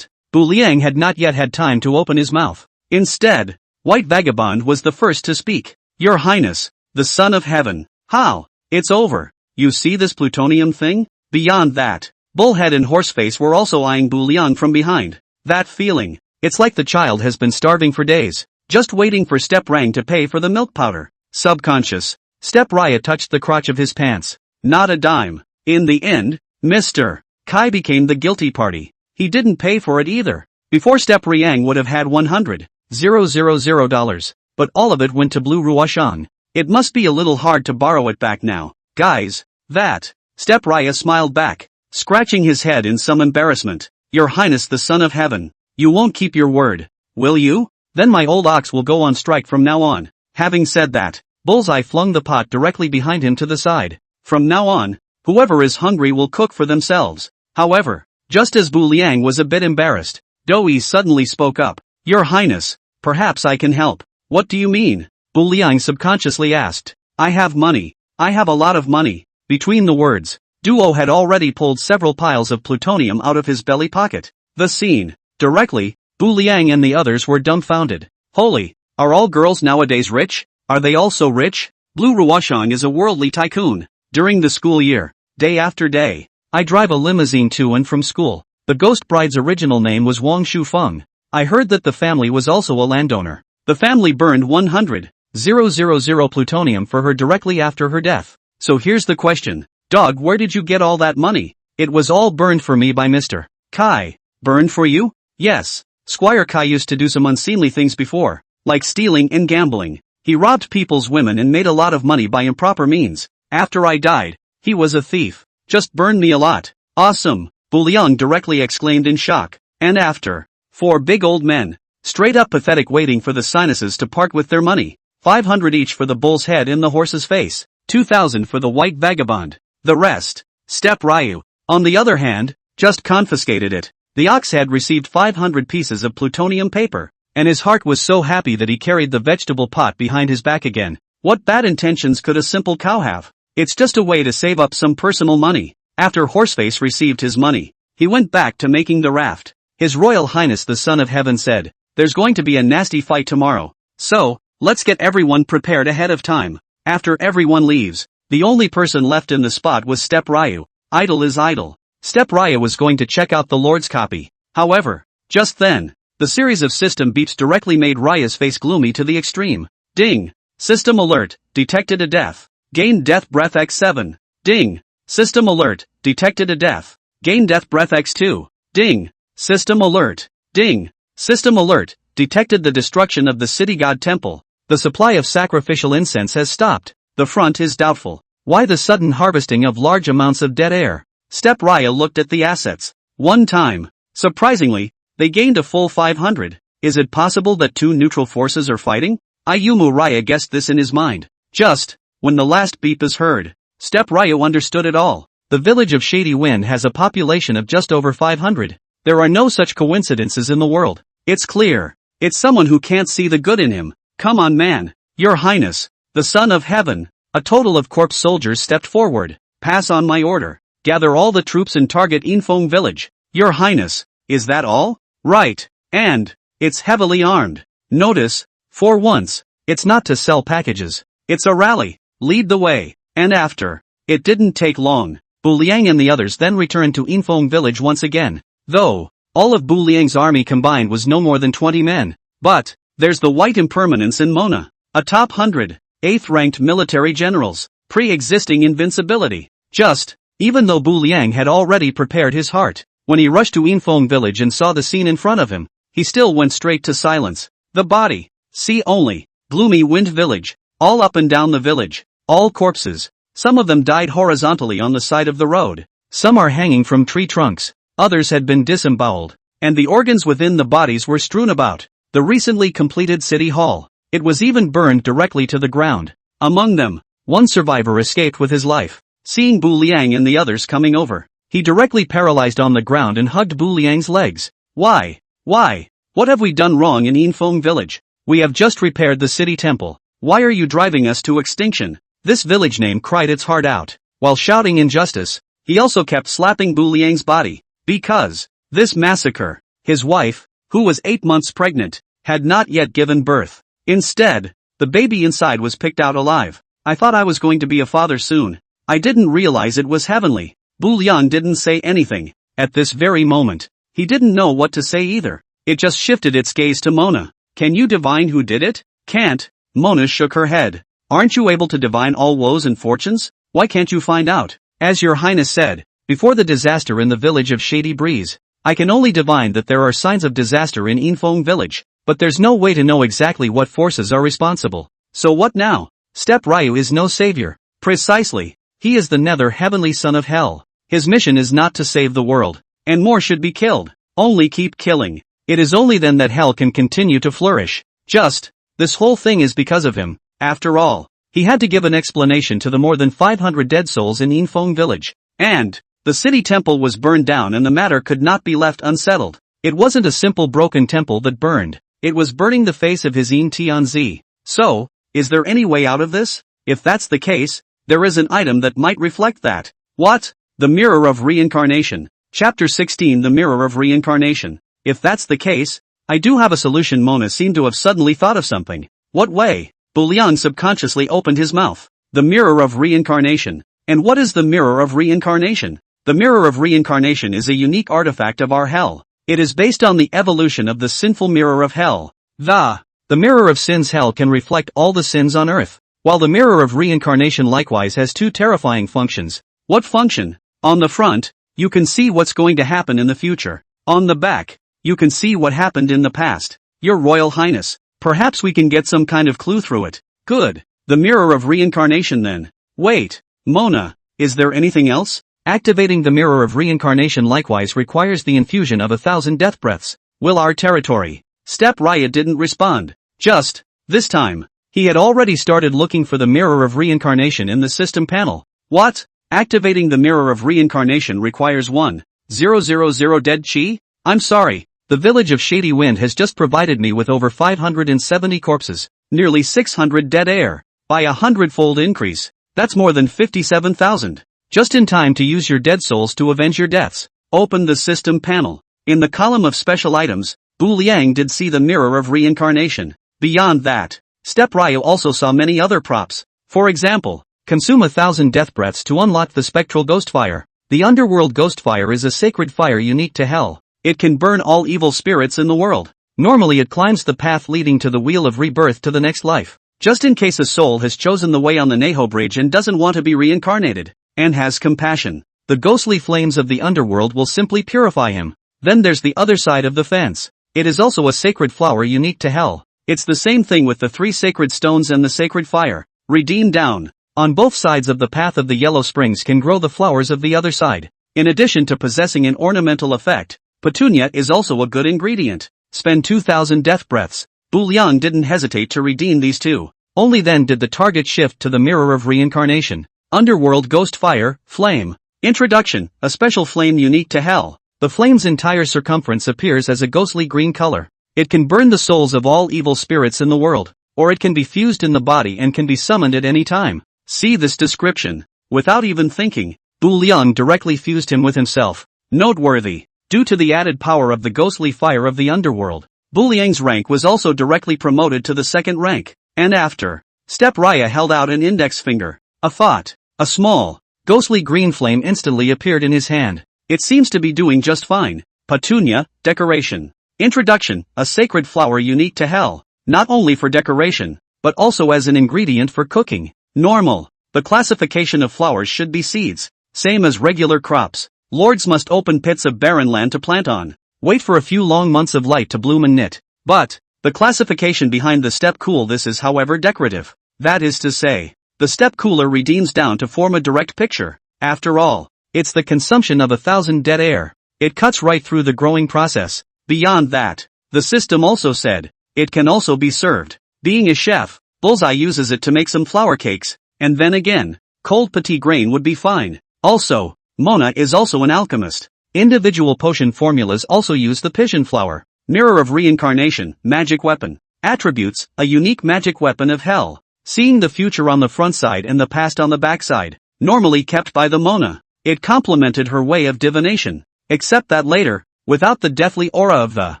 Bu Liang had not yet had time to open his mouth. Instead, White Vagabond was the first to speak. Your Highness, the Son of Heaven. How? It's over. You see this plutonium thing? Beyond that, Bullhead and Horseface were also eyeing Bu Liang from behind. That feeling. It's like the child has been starving for days, just waiting for Step Rang to pay for the milk powder. Subconscious. Step Raya touched the crotch of his pants. Not a dime. In the end, Mr. Kai became the guilty party. He didn't pay for it either. Before Step Riang would have had $100,000, but all of it went to Blue Ruoshang. It must be a little hard to borrow it back now. Guys, that. Step Raya smiled back, scratching his head in some embarrassment. Your Highness the Son of Heaven, you won't keep your word, will you? Then my old ox will go on strike from now on. Having said that, Bullseye flung the pot directly behind him to the side. From now on, whoever is hungry will cook for themselves. However, just as Bu Liang was a bit embarrassed, Doi suddenly spoke up. Your Highness, perhaps I can help. What do you mean? Bu Liang subconsciously asked. I have money. I have a lot of money. Between the words, Duo had already pulled several piles of plutonium out of his belly pocket. The scene. Directly, Bu Liang and the others were dumbfounded. Holy, are all girls nowadays rich? Are they all so rich? Bu Ruoshang is a worldly tycoon. During the school year, day after day, I drive a limousine to and from school. The ghost bride's original name was Wang Shufeng. I heard that the family was also a landowner. The family burned 100,000 plutonium for her directly after her death. So here's the question. Dog, where did you get all that money? It was all burned for me by Mr. Kai. Burned for you? Yes. Squire Kai used to do some unseemly things before, like stealing and gambling. He robbed people's women and made a lot of money by improper means. After I died, he was a thief. Just burned me a lot. Awesome, Bu Liang directly exclaimed in shock. And after, 4 big old men, straight up pathetic, waiting for the sinuses to part with their money. 500 each for the bull's head and the horse's face. 2,000 for the white vagabond. The rest, Step Ryu, on the other hand, just confiscated it. The ox had received 500 pieces of plutonium paper, and his heart was so happy that he carried the vegetable pot behind his back again. What bad intentions could a simple cow have? It's just a way to save up some personal money. After Horseface received his money, he went back to making the raft. His Royal Highness the Son of Heaven said, there's going to be a nasty fight tomorrow. So, let's get everyone prepared ahead of time. After everyone leaves, the only person left in the spot was Step Ryu. Idle is idle. Step Ryu was going to check out the Lord's copy. However, just then, the series of system beeps directly made Ryu's face gloomy to the extreme. Ding! System alert, detected a death. Gain death breath X7. Ding! System alert, detected a death. Gain death breath X2. Ding! System alert. Ding! System alert, detected the destruction of the city god temple. The supply of sacrificial incense has stopped. The front is doubtful. Why the sudden harvesting of large amounts of dead air? Step Ryu looked at the assets. One time. Surprisingly, they gained a full 500. Is it possible that 2 neutral forces are fighting? Ayumu Ryu guessed this in his mind. Just, when the last beep is heard, Step Ryu understood it all. The village of Shady Wind has a population of just over 500. There are no such coincidences in the world. It's clear. It's someone who can't see the good in him. Come on, man. Your Highness, the Son of Heaven. A total of corpse soldiers stepped forward. Pass on my order. Gather all the troops and target Infeng village. Your Highness, is that all? Right. And, it's heavily armed. Notice, for once, it's not to sell packages. It's a rally. Lead the way. And after. It didn't take long. Bu Liang and the others then returned to Infeng village once again. Though, all of Bu Liang's army combined was no more than 20 men. But, there's the white impermanence in Mona. A top 100, 8th-ranked military generals, pre-existing invincibility. Just, even though Bu Liang had already prepared his heart, when he rushed to Infeng village and saw the scene in front of him, he still went straight to silence. The body. See only. Gloomy Wind village. All up and down the village. All corpses. Some of them died horizontally on the side of the road. Some are hanging from tree trunks. Others had been disemboweled. And the organs within the bodies were strewn about the recently completed city hall. It was even burned directly to the ground. Among them, one survivor escaped with his life. Seeing Bu Liang and the others coming over, he directly paralyzed on the ground and hugged Bu Liang's legs. Why? Why? What have we done wrong in Infeng village? We have just repaired the city temple. Why are you driving us to extinction? This village name cried its heart out. While shouting injustice, he also kept slapping Bu Liang's body. Because, this massacre, his wife, who was 8 months pregnant, had not yet given birth. Instead, the baby inside was picked out alive. I thought I was going to be a father soon. I didn't realize it was heavenly. Bu Liang didn't say anything. At this very moment, he didn't know what to say either. It just shifted its gaze to Mona. Can you divine who did it? Can't. Mona shook her head. Aren't you able to divine all woes and fortunes? Why can't you find out? As your highness said, before the disaster in the village of Shady Breeze, I can only divine that there are signs of disaster in Infeng village, but there's no way to know exactly what forces are responsible. So what now? Step Ryu is no savior. Precisely. He is the nether heavenly son of hell. His mission is not to save the world, and more should be killed. Only keep killing. It is only then that hell can continue to flourish. Just, this whole thing is because of him. After all, He had to give an explanation to the more than 500 dead souls in Yinfeng village. And the city temple was burned down and the matter could not be left unsettled. It wasn't a simple broken temple that burned. It was burning the face of his Yin Tianzi. So, is there any way out of this? If that's the case, there is an item that might reflect that. What? The Mirror of Reincarnation. Chapter 16 The Mirror of Reincarnation. If that's the case, I do have a solution. Mona seemed to have suddenly thought of something. What way? Bu Liang subconsciously opened his mouth. The Mirror of Reincarnation. And what is the Mirror of Reincarnation? The Mirror of Reincarnation is a unique artifact of our hell. It is based on the evolution of the sinful mirror of hell. The Mirror of Sin's hell can reflect all the sins on earth, while the Mirror of Reincarnation likewise has two terrifying functions. What function? On the front, you can see what's going to happen in the future. On the back, you can see what happened in the past. Your Royal Highness, perhaps we can get some kind of clue through it. Good. The Mirror of Reincarnation then. Wait, Mona, is there anything else? Activating the Mirror of Reincarnation likewise requires the infusion of 1,000 death breaths. Will our territory? Step Riot didn't respond. Just this time, he had already started looking for the Mirror of Reincarnation in the system panel. What? Activating the Mirror of Reincarnation requires 1,000 dead chi? I'm sorry, the village of Shady Wind has just provided me with over 570 corpses, nearly 600 dead air. By 100-fold increase, that's more than 57,000. Just in time to use your dead souls to avenge your deaths. Open the system panel. In the column of special items, Bu Liang did see the Mirror of Reincarnation. Beyond that, Step Ryu also saw many other props. For example, consume 1,000 death breaths to unlock the spectral ghost fire. The Underworld ghost fire is a sacred fire unique to hell. It can burn all evil spirits in the world. Normally it climbs the path leading to the wheel of rebirth to the next life. Just in case a soul has chosen the way on the Neho Bridge and doesn't want to be reincarnated, and has compassion, the ghostly flames of the underworld will simply purify him. Then there's the other side of the fence. It is also a sacred flower unique to hell. It's the same thing with the 3 sacred stones and the sacred fire. Redeem down. On both sides of the path of the yellow springs can grow the flowers of the other side. In addition to possessing an ornamental effect, petunia is also a good ingredient. Spend 2,000 death breaths. Bu Liang didn't hesitate to redeem these two. Only then did the target shift to the Mirror of Reincarnation. Underworld Ghost Fire, Flame. Introduction, a special flame unique to hell. The flame's entire circumference appears as a ghostly green color. It can burn the souls of all evil spirits in the world, or it can be fused in the body and can be summoned at any time. See this description. Without even thinking, Bu Liang directly fused him with himself. Noteworthy. Due to the added power of the ghostly fire of the underworld, Bu Liang's rank was also directly promoted to the 2nd rank. And after, Step Raya held out an index finger. A thought. A small, ghostly green flame instantly appeared in his hand. It seems to be doing just fine. Petunia, decoration. Introduction, a sacred flower unique to hell. Not only for decoration, but also as an ingredient for cooking. Normal. The classification of flowers should be seeds. Same as regular crops. Lords must open pits of barren land to plant on. Wait for a few long months of light to bloom and knit. But, the classification behind the step cool this is however decorative. That is to say, the step cooler redeems down to form a direct picture. After all, it's the consumption of 1,000 dead air. It cuts right through the growing process. Beyond that, the system also said, it can also be served. Being a chef, Bullseye uses it to make some flour cakes, and then again, cold petit grain would be fine. Also, Mona is also an alchemist. Individual potion formulas also use the pigeon flower. Mirror of Reincarnation, magic weapon. Attributes, a unique magic weapon of hell. Seeing the future on the front side and the past on the back side. Normally kept by the Mona. It complemented her way of divination. Except that later, without the deathly aura of the,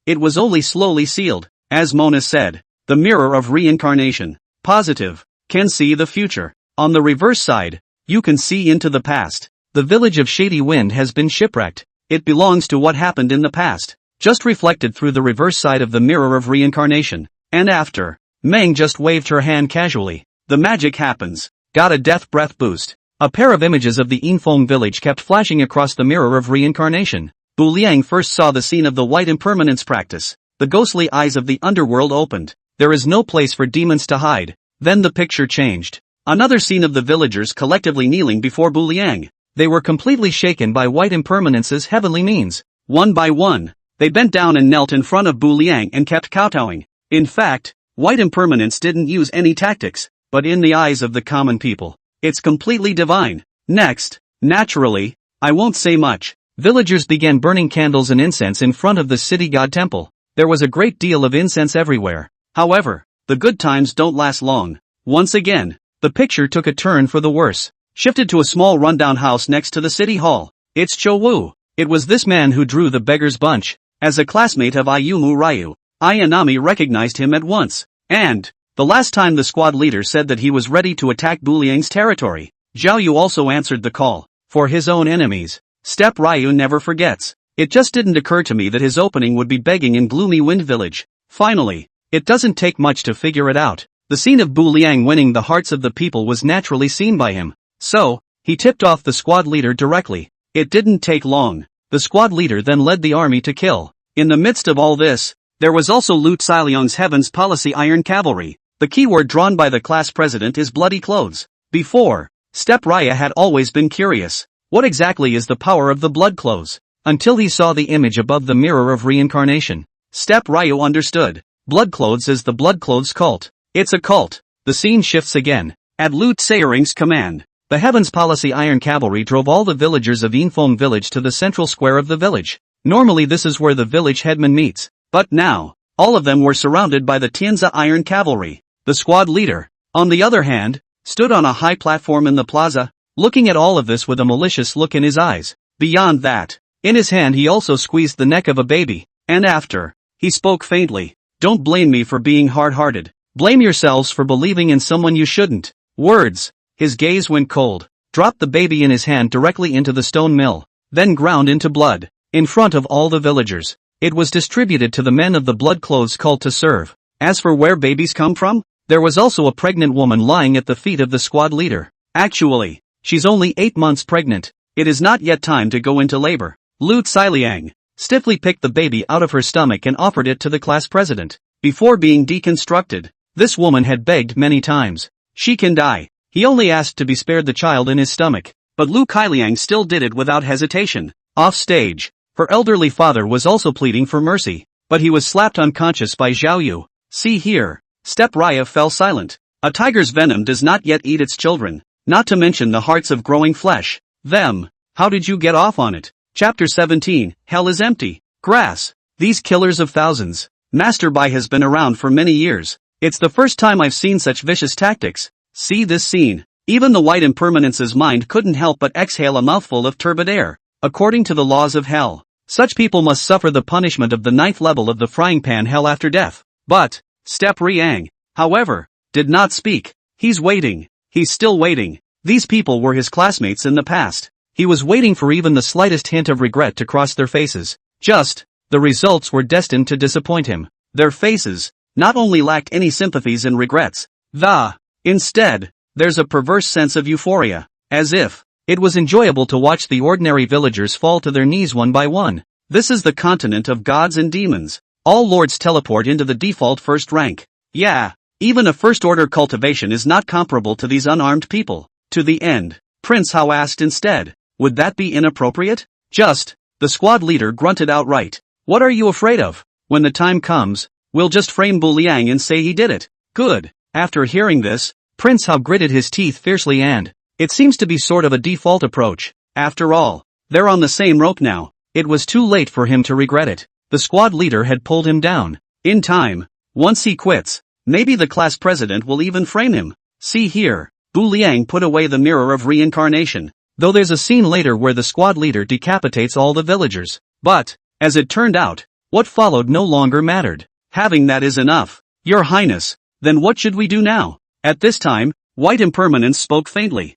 it was only slowly sealed. As Mona said, the Mirror of Reincarnation. Positive. Can see the future. On the reverse side, you can see into the past. The village of Shady Wind has been shipwrecked. It belongs to what happened in the past. Just reflected through the reverse side of the Mirror of Reincarnation. And after, Meng just waved her hand casually. The magic happens. Got a death breath boost. A pair of images of the Yinfeng village kept flashing across the Mirror of Reincarnation. Bu Liang first saw the scene of the white impermanence practice. The ghostly eyes of the underworld opened. There is no place for demons to hide. Then the picture changed. Another scene of the villagers collectively kneeling before Bu Liang. They were completely shaken by white impermanence's heavenly means. One by one, they bent down and knelt in front of Bu Liang and kept kowtowing. In fact, white impermanence didn't use any tactics. but in the eyes of the common people, it's completely divine. Next, naturally, I won't say much. Villagers began burning candles and incense in front of the city god temple. There was a great deal of incense everywhere. However, the good times don't last long. Once again, the picture took a turn for the worse. Shifted to a small rundown house next to the city hall. It's Cho Wu. It was this man who drew the beggar's bunch. As a classmate of Ayumu Ryu, Ayanami recognized him at once. And, the last time the squad leader said that he was ready to attack Bu Liang's territory, Zhao Yu also answered the call. For his own enemies. Step Ryu never forgets. It just didn't occur to me that his opening would be begging in gloomy Wind Village. Finally, it doesn't take much to figure it out. The scene of Bu Liang winning the hearts of the people was naturally seen by him. So, he tipped off the squad leader directly. It didn't take long. The squad leader then led the army to kill. In the midst of all this, there was also Lu Cailiang's Heaven's Policy Iron Cavalry. The keyword drawn by the class president is bloody clothes. Before, Step Raya had always been curious. What exactly is the power of the blood clothes? Until he saw the image above the mirror of reincarnation. Step Ryu understood. Blood clothes is the blood clothes cult. It's a cult. The scene shifts again. At Lu Cailing's command, the Heaven's Policy Iron Cavalry drove all the villagers of Yinfeng village to the central square of the village. Normally this is where the village headman meets. But now, all of them were surrounded by the Tianzi Iron Cavalry. The squad leader, on the other hand, stood on a high platform in the plaza, looking at all of this with a malicious look in his eyes. Beyond that, in his hand he also squeezed the neck of a baby, and after, he spoke faintly. Don't blame me for being hard-hearted. Blame yourselves for believing in someone you shouldn't. Words. His gaze went cold, dropped the baby in his hand directly into the stone mill, then ground into blood, in front of all the villagers. It was distributed to the men of the blood clothes cult to serve. As for where babies come from, there was also a pregnant woman lying at the feet of the squad leader. Actually, she's only 8 months pregnant. It is not yet time to go into labor. Lu Cailiang stiffly picked the baby out of her stomach and offered it to the class president. Before being deconstructed, this woman had begged many times. She can die. He only asked to be spared the child in his stomach. But Lu Cailiang still did it without hesitation. Off stage, her elderly father was also pleading for mercy. But he was slapped unconscious by Zhao Yu. See here. Step Raya fell silent. A tiger's venom does not yet eat its children. Not to mention the hearts of growing flesh. Them. How did you get off on it? Chapter 17, Hell is empty. Grass. These killers of thousands. Master Bai has been around for many years. It's the first time I've seen such vicious tactics. See this scene. Even the white impermanence's mind couldn't help but exhale a mouthful of turbid air. According to the laws of hell, such people must suffer the punishment of the 9th level of the frying pan hell after death. But, Step Riang, however, did not speak. He's waiting. He's still waiting. These people were his classmates in the past. He was waiting for even the slightest hint of regret to cross their faces. The results were destined to disappoint him. Their faces not only lacked any sympathies and regrets. Instead, there's a perverse sense of euphoria. As if it was enjoyable to watch the ordinary villagers fall to their knees one by one. This is the continent of gods and demons. All lords teleport into the default first rank. Yeah, even a first-order cultivation is not comparable to these unarmed people. To the end, Prince Hao asked instead. Would that be inappropriate? The squad leader grunted outright. What are you afraid of? When the time comes, we'll just frame Bu Liang and say he did it. Good. After hearing this, Prince Hao gritted his teeth fiercely and, it seems to be sort of a default approach. After all, they're on the same rope now. It was too late for him to regret it. The squad leader had pulled him down. In time, once he quits, maybe the class president will even frame him. See here, Bu Liang put away the mirror of reincarnation. Though there's a scene later where the squad leader decapitates all the villagers. But, as it turned out, what followed no longer mattered. Having that is enough. Your Highness, then what should we do now? At this time, White Impermanence spoke faintly.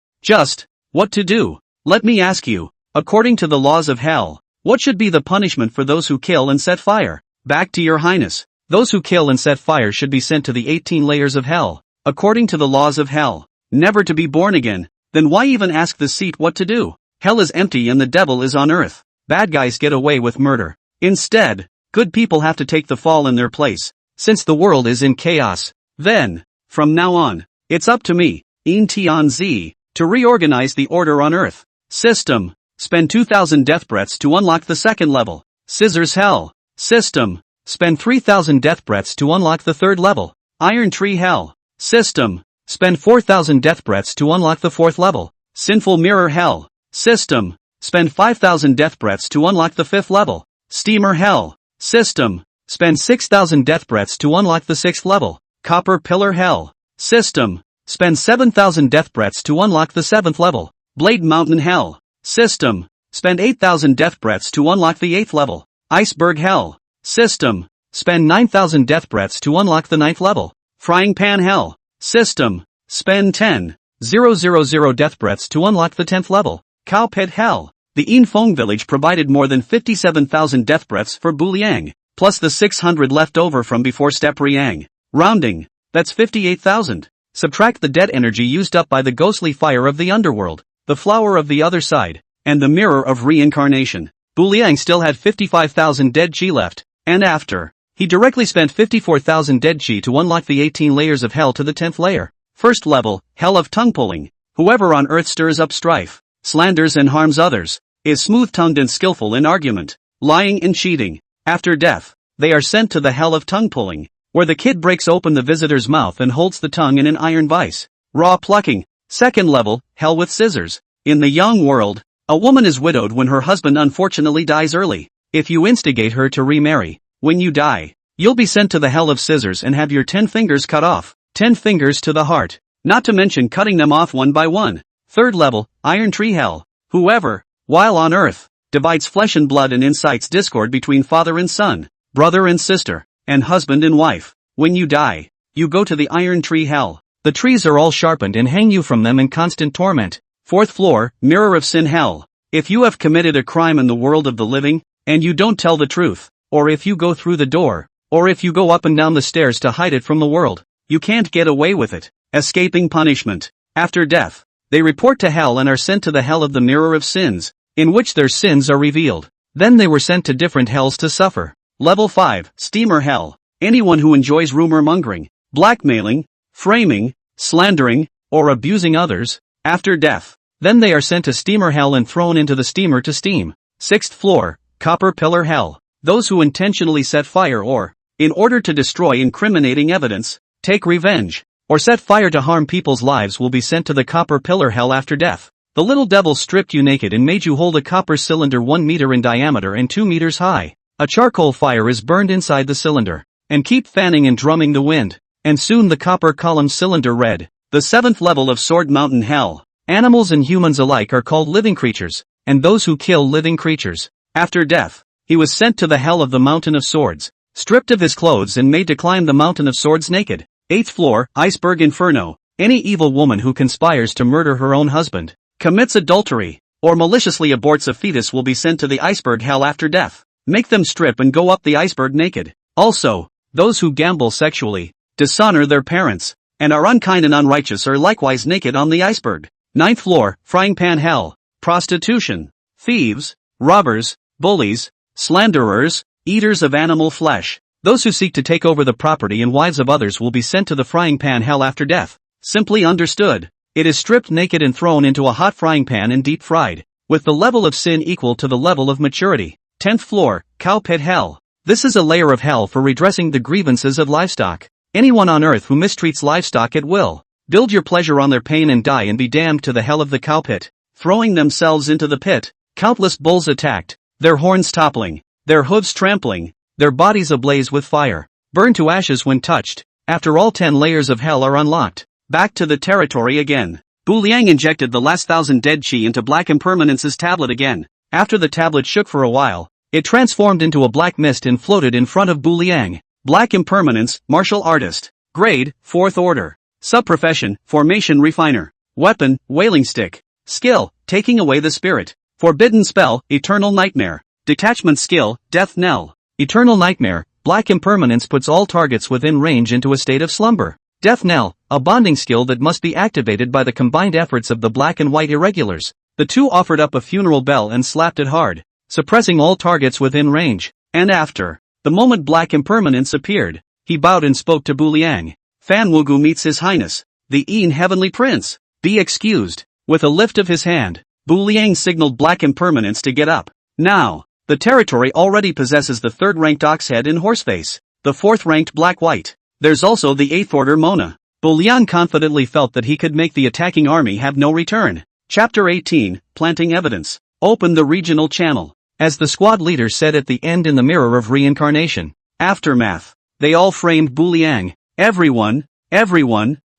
What to do? Let me ask you, according to the laws of hell, what should be the punishment for those who kill and set fire? Back to your Highness. Those who kill and set fire should be sent to the 18 layers of hell, according to the laws of hell, never to be born again. Then why even ask the seat what to do? Hell is empty and the devil is on earth. Bad guys get away with murder. Instead, good people have to take the fall in their place, since the world is in chaos. Then, from now on, it's up to me, Yin Tianzi, to reorganize the order on earth. System. Spend 2,000 death breaths to unlock the second level. Scissors Hell. System. Spend 3,000 death breaths to unlock the third level. Iron Tree Hell. System. Spend 4,000 death breaths to unlock the 4th level. Sinful Mirror Hell. System. Spend 5,000 death breaths to unlock the 5th level. Steamer Hell. System. Spend 6,000 death breaths to unlock the 6th level. Copper Pillar Hell. System. Spend 7,000 death breaths to unlock the 7th level. Blade Mountain Hell. System. Spend 8,000 death breaths to unlock the 8th level. Iceberg Hell. System. Spend 9,000 death breaths to unlock the 9th level. Frying Pan Hell. System. Spend 10,000 death breaths to unlock the 10th level. Cow Pit Hell. The Yinfeng village provided more than 57,000 death breaths for Bu Liang, plus the 600 left over from before Step Riang. Rounding. That's 58,000. Subtract the dead energy used up by the ghostly fire of the underworld, the flower of the other side, and the mirror of reincarnation. Bu Liang still had 55,000 dead chi left, and after, he directly spent 54,000 dead chi to unlock the 18 layers of hell to the 10th layer. First level, Hell of Tongue Pulling. Whoever on earth stirs up strife, slanders and harms others, is smooth-tongued and skillful in argument, lying and cheating. After death, they are sent to the Hell of Tongue Pulling, where the kid breaks open the visitor's mouth and holds the tongue in an iron vice. Raw Plucking. Second level, Hell with Scissors. In the Yang world, a woman is widowed when her husband unfortunately dies early. If you instigate her to remarry, when you die, you'll be sent to the Hell of Scissors and have your 10 fingers cut off. 10 fingers to the heart. Not to mention cutting them off one by one. Third level, Iron Tree Hell. Whoever, while on earth, divides flesh and blood and incites discord between father and son, brother and sister, and husband and wife, when you die, you go to the Iron Tree Hell. The trees are all sharpened and hang you from them in constant torment. Fourth floor, Mirror of Sin Hell. If you have committed a crime in the world of the living, and you don't tell the truth, or if you go through the door, or if you go up and down the stairs to hide it from the world, you can't get away with it. Escaping punishment. After death, they report to hell and are sent to the Hell of the Mirror of Sins, in which their sins are revealed. Then they were sent to different hells to suffer. Level 5, Steamer Hell. Anyone who enjoys rumor mongering, blackmailing, framing, slandering, or abusing others, after death, then they are sent to Steamer Hell and thrown into the steamer to steam. Sixth floor, Copper Pillar Hell. Those who intentionally set fire or, in order to destroy incriminating evidence, take revenge, or set fire to harm people's lives will be sent to the Copper Pillar Hell after death. The little devil stripped you naked and made you hold a copper cylinder 1 meter in diameter and 2 meters high. A charcoal fire is burned inside the cylinder, and keep fanning and drumming the wind, and soon the copper column cylinder red. The 7th level of Sword Mountain Hell. Animals and humans alike are called living creatures, and those who kill living creatures. After death, he was sent to the Hell of the Mountain of Swords, stripped of his clothes and made to climb the Mountain of Swords naked. 8th floor, Iceberg Inferno. Any evil woman who conspires to murder her own husband, commits adultery, or maliciously aborts a fetus will be sent to the Iceberg Hell after death. Make them strip and go up the iceberg naked. Also, those who gamble sexually, dishonor their parents, and are unkind and unrighteous are likewise naked on the iceberg. 9th floor, Frying Pan Hell. Prostitution, thieves, robbers, bullies, slanderers, eaters of animal flesh. Those who seek to take over the property and wives of others will be sent to the Frying Pan Hell after death. Simply understood, it is stripped naked and thrown into a hot frying pan and deep fried, with the level of sin equal to the level of maturity. 10th floor, Cow Pit Hell. This is a layer of hell for redressing the grievances of livestock. Anyone on earth who mistreats livestock at will, build your pleasure on their pain and die and be damned to the hell of the cow pit. Throwing themselves into the pit, countless bulls attacked, their horns toppling, their hooves trampling, their bodies ablaze with fire, burned to ashes when touched. After all 10 layers of hell are unlocked, back to the territory again. Bu Liang injected the last 1,000 dead chi into Black Impermanence's tablet again. After the tablet shook for a while, it transformed into a black mist and floated in front of Bu Liang. Black Impermanence, Martial Artist. Grade, 4th Order. Subprofession, Formation Refiner. Weapon, Wailing Stick. Skill, Taking Away the Spirit. Forbidden Spell, Eternal Nightmare. Detachment Skill, Death Knell. Eternal Nightmare, Black Impermanence puts all targets within range into a state of slumber. Death Knell, a bonding skill that must be activated by the combined efforts of the black and white irregulars. The two offered up a funeral bell and slapped it hard, suppressing all targets within range. And after, the moment Black Impermanence appeared, he bowed and spoke to Bu Liang. Fan Wugu meets His Highness, the Een Heavenly Prince. Be excused. With a lift of his hand, Bu Liang signaled Black Impermanence to get up. Now, the territory already possesses the 3rd-ranked Oxhead in Horseface, the 4th-ranked Black-White. There's also the 8th Order Mona, Bu Liang confidently felt that he could make the attacking army have no return. Chapter 18, Planting Evidence. Open the regional channel. As the squad leader said at the end in the mirror of reincarnation. Aftermath. They all framed Bu Liang. Everyone,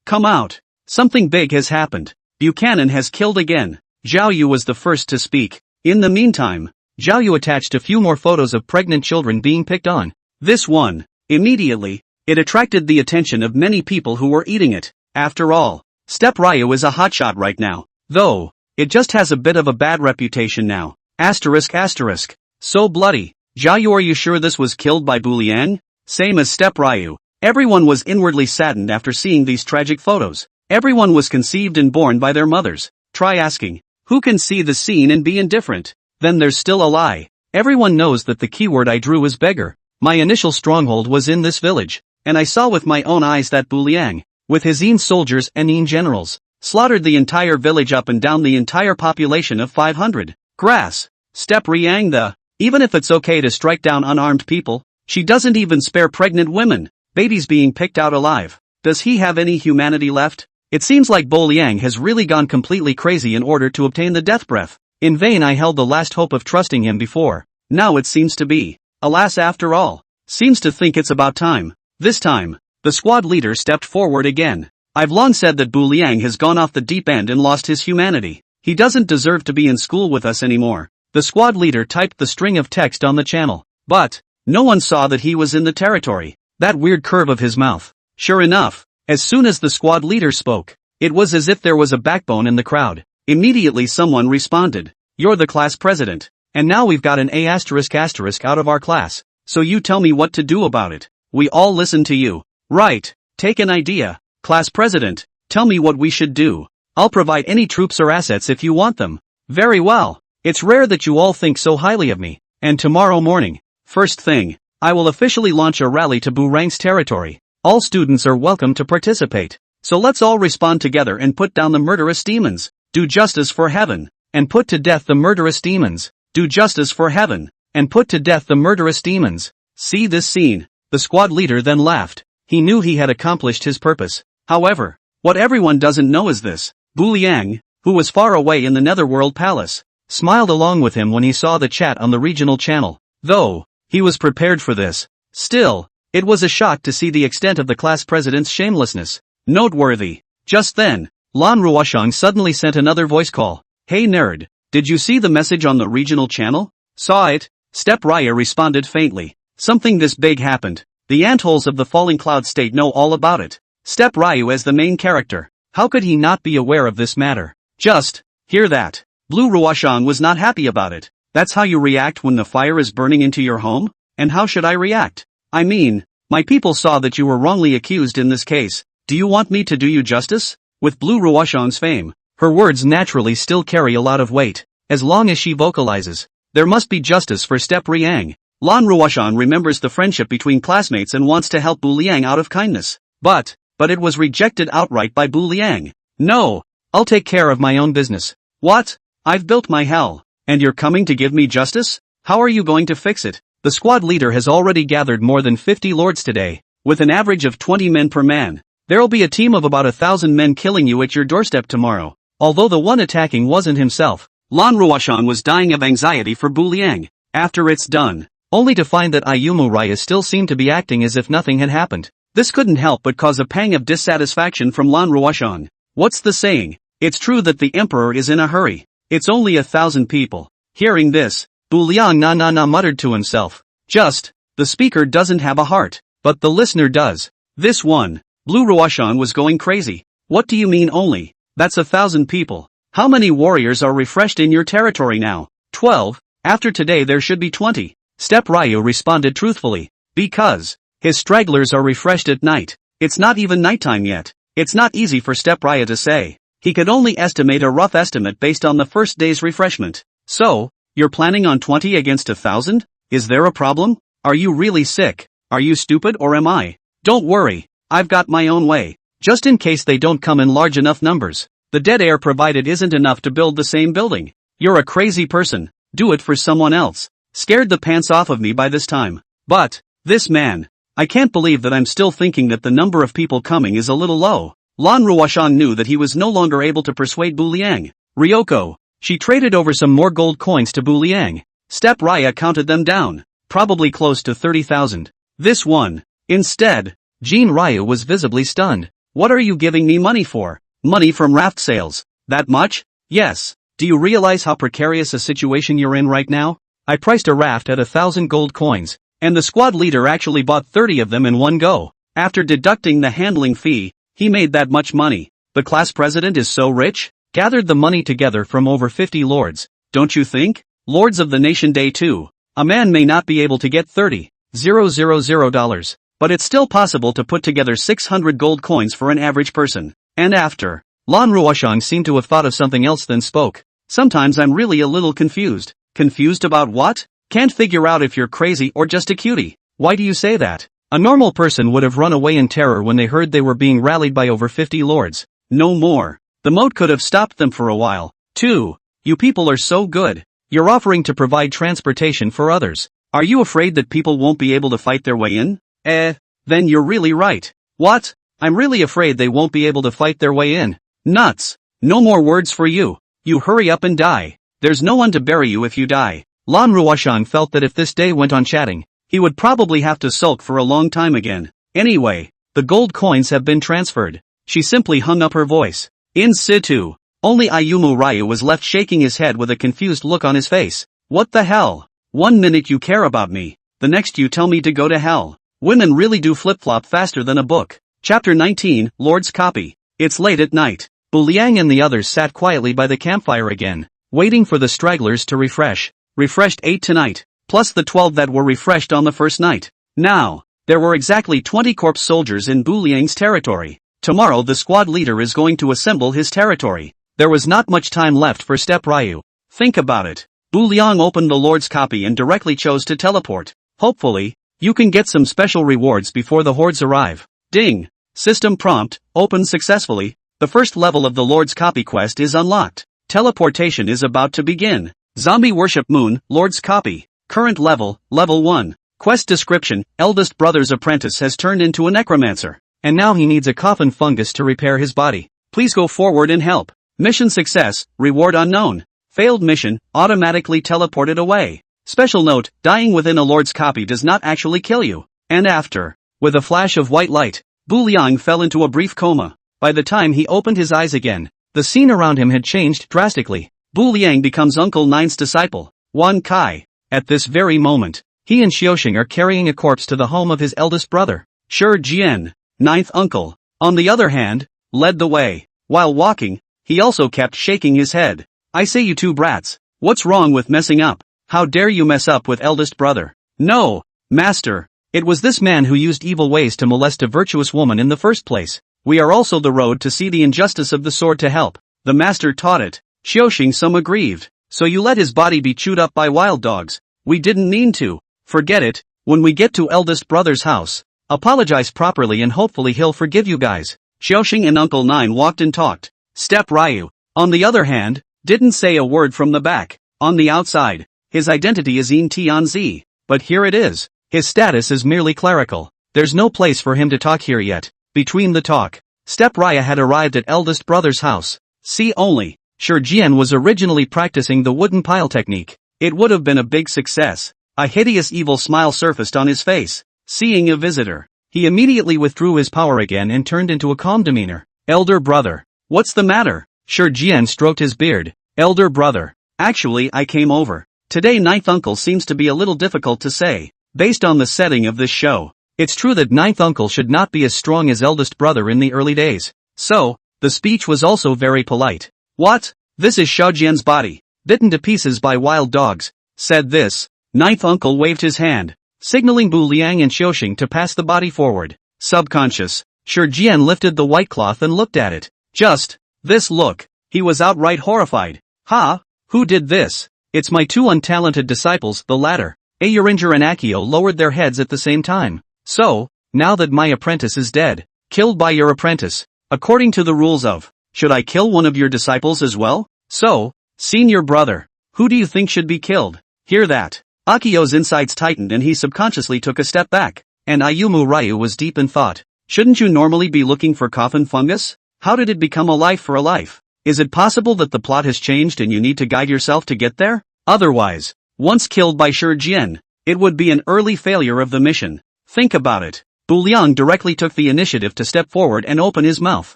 come out. Something big has happened. Buchanan has killed again. Zhao Yu was the first to speak. In the meantime, Zhao Yu attached a few more photos of pregnant children being picked on. This one, immediately, it attracted the attention of many people who were eating it. After all, Step Ryu is a hotshot right now. Though, it just has a bit of a bad reputation now. Asterisk. So bloody. Zhao Yu, are you sure this was killed by Bu Liang? Same as Step Ryu. Everyone was inwardly saddened after seeing these tragic photos. Everyone was conceived and born by their mothers. Try asking, who can see the scene and be indifferent? Then there's still a lie. Everyone knows that the keyword I drew is beggar. My initial stronghold was in this village, and I saw with my own eyes that Bu Liang, with his Yin soldiers and Yin generals, slaughtered the entire village up and down the entire population of 500. Grass. Step Riang even if it's okay to strike down unarmed people, she doesn't even spare pregnant women, babies being picked out alive. Does he have any humanity left? It seems like Bu Liang has really gone completely crazy in order to obtain the death breath. In vain I held the last hope of trusting him before. Now it seems to be. Alas, after all. Seems to think it's about time. This time, the squad leader stepped forward again. I've long said that Bu Liang has gone off the deep end and lost his humanity. He doesn't deserve to be in school with us anymore. The squad leader typed the string of text on the channel. But, no one saw that he was in the territory. That weird curve of his mouth. Sure enough, as soon as the squad leader spoke, it was as if there was a backbone in the crowd. Immediately someone responded. You're the class president. And now we've got an A** out of our class. So you tell me what to do about it. We all listen to you. Right. Take an idea. Class president, tell me what we should do. I'll provide any troops or assets if you want them. Very well. It's rare that you all think so highly of me. And tomorrow morning, first thing, I will officially launch a rally to Bu Rang's territory. All students are welcome to participate. So let's all respond together and put down the murderous demons. Do justice for heaven, and put to death the murderous demons. Do justice for heaven, and put to death the murderous demons. See this scene. The squad leader then laughed. He knew he had accomplished his purpose. However, what everyone doesn't know is this. Bu Liang, who was far away in the Netherworld Palace, smiled along with him when he saw the chat on the regional channel. Though, he was prepared for this. Still, it was a shock to see the extent of the class president's shamelessness. Noteworthy. Just then, Lan Ruoshang suddenly sent another voice call. Hey nerd, did you see the message on the regional channel? Saw it? Step Raya responded faintly. Something this big happened. The antholes of the falling cloud state know all about it. Step Ryu as the main character. How could he not be aware of this matter? Just, hear that. Blue Ruoshang was not happy about it. That's how you react when the fire is burning into your home? And how should I react? I mean, my people saw that you were wrongly accused in this case. Do you want me to do you justice? With Blue Ruoshang's fame, her words naturally still carry a lot of weight. As long as she vocalizes, there must be justice for Step Riang. Lan Ruoshang remembers the friendship between classmates and wants to help Bu Liang out of kindness. But it was rejected outright by Bu Liang. No, I'll take care of my own business. What? I've built my hell, and you're coming to give me justice? How are you going to fix it? The squad leader has already gathered more than 50 lords today, with an average of 20 men per man. There'll be a team of about 1,000 men killing you at your doorstep tomorrow. Although the one attacking wasn't himself, Lan Ruoshang was dying of anxiety for Bu Liang. After it's done, only to find that Ayumu Raya still seemed to be acting as if nothing had happened. This couldn't help but cause a pang of dissatisfaction from Lan Ruoshang. What's the saying? It's true that the emperor is in a hurry. It's only 1,000 people. Hearing this, Bu Liang muttered to himself. Just, the speaker doesn't have a heart, but the listener does. This one, Blue Ruoshang was going crazy. What do you mean only? That's 1,000 people. How many warriors are refreshed in your territory now? 12, after today there should be 20. Step Ryu responded truthfully. Because his stragglers are refreshed at night. It's not even nighttime yet. It's not easy for Step Ryu to say. He could only estimate a rough estimate based on the first day's refreshment. So, you're planning on 20 against 1,000? Is there a problem? Are you really sick? Are you stupid or am I? Don't worry, I've got my own way. Just in case they don't come in large enough numbers. The dead air provided isn't enough to build the same building. You're a crazy person. Do it for someone else. Scared the pants off of me by this time. But, this man, I can't believe that I'm still thinking that the number of people coming is a little low. Lan Ruoshang knew that he was no longer able to persuade Bu Liang. Ryoko. She traded over some more gold coins to Bu Liang. Step Raya counted them down. Probably close to 30,000. This one. Instead, Jean Ryu was visibly stunned. What are you giving me money for? Money from raft sales. That much? Yes. Do you realize how precarious a situation you're in right now? I priced a raft at 1,000 gold coins, and the squad leader actually bought 30 of them in one go. After deducting the handling fee, he made that much money. The class president is so rich? Gathered the money together from over 50 lords, don't you think? Lords of the nation day too. A man may not be able to get $30,000, but it's still possible to put together 600 gold coins for an average person. And after, Lan Ruoshang seemed to have thought of something else then spoke. Sometimes I'm really a little confused. Confused about what? Can't figure out if you're crazy or just a cutie. Why do you say that? A normal person would have run away in terror when they heard they were being rallied by over 50 lords. No more. The moat could have stopped them for a while, too. You people are so good. You're offering to provide transportation for others. Are you afraid that people won't be able to fight their way in? Then you're really right. What? I'm really afraid they won't be able to fight their way in. Nuts. No more words for you. You hurry up and die. There's no one to bury you if you die. Lan Ruoshang felt that if this day went on chatting, he would probably have to sulk for a long time again. Anyway, the gold coins have been transferred. She simply hung up her voice. In situ. Only Ayumu Ryu was left shaking his head with a confused look on his face. What the hell? 1 minute you care about me, the next you tell me to go to hell. Women really do flip-flop faster than a book. Chapter 19, Lord's Copy. It's late at night. Bu Liang and the others sat quietly by the campfire again, waiting for the stragglers to refresh. Refreshed 8 tonight, plus the 12 that were refreshed on the first night. Now, there were exactly 20 corpse soldiers in Bu Liang's territory. Tomorrow the squad leader is going to assemble his territory. There was not much time left for Step Ryu. Think about it. Bu Liang opened the Lord's copy and directly chose to teleport. Hopefully, you can get some special rewards before the hordes arrive. Ding! System prompt, opened successfully. The first level of the Lord's copy quest is unlocked. Teleportation is about to begin. Zombie Worship Moon, Lord's copy. Current level, level 1. Quest description, eldest brother's apprentice has turned into a necromancer, and now he needs a coffin fungus to repair his body. Please go forward and help. Mission success, reward unknown. Failed mission, automatically teleported away. Special note, dying within a Lord's copy does not actually kill you. And after, with a flash of white light, Bu Liang fell into a brief coma. By the time he opened his eyes again, the scene around him had changed drastically. Bu Liang becomes Uncle Nine's disciple, Wan Kai. At this very moment, he and Xiaoxing are carrying a corpse to the home of his eldest brother, Shi Jian, ninth uncle. On the other hand, led the way. While walking, he also kept shaking his head. I say you two brats, what's wrong with messing up? How dare you mess up with eldest brother? No, master, it was this man who used evil ways to molest a virtuous woman in the first place. We are also the road to see the injustice of the sword to help. The master taught it. Xiaoxing some aggrieved. So you let his body be chewed up by wild dogs. We didn't mean to. Forget it. When we get to eldest brother's house, apologize properly and hopefully he'll forgive you guys. Xiaoxing and Uncle Nine walked and talked. Step Ryu, on the other hand, didn't say a word from the back. On the outside, his identity is Yin Tianzi, but here it is. His status is merely clerical. There's no place for him to talk here yet. Between the talk, Step Raya had arrived at eldest brother's house. See only, Shi Jian was originally practicing the wooden pile technique. It would have been a big success. A hideous evil smile surfaced on his face. Seeing a visitor, he immediately withdrew his power again and turned into a calm demeanor. Elder brother, what's the matter? Shi Jian stroked his beard. Elder brother, actually I came over. Today ninth uncle seems to be a little difficult to say, based on the setting of this show. It's true that ninth uncle should not be as strong as eldest brother in the early days. So, the speech was also very polite. What? This is Xiaojian's body, bitten to pieces by wild dogs. Said this, ninth uncle waved his hand, signaling Bu Liang and Xiaoxing to pass the body forward. Subconscious, Shi Jian lifted the white cloth and looked at it. Just, this look. He was outright horrified. Ha? Who did this? It's my two untalented disciples, the latter. Ayuringer and Akio lowered their heads at the same time. So, now that my apprentice is dead, killed by your apprentice, according to the rules of, should I kill one of your disciples as well? So, senior brother, who do you think should be killed? Hear that? Akio's insides tightened and he subconsciously took a step back. and Ayumu Ryu was deep in thought. Shouldn't you normally be looking for coffin fungus? How did it become a life for a life? Is it possible that the plot has changed and you need to guide yourself to get there? Otherwise, once killed by Shi Jian, it would be an early failure of the mission. Think about it. Bu Liang directly took the initiative to step forward and open his mouth.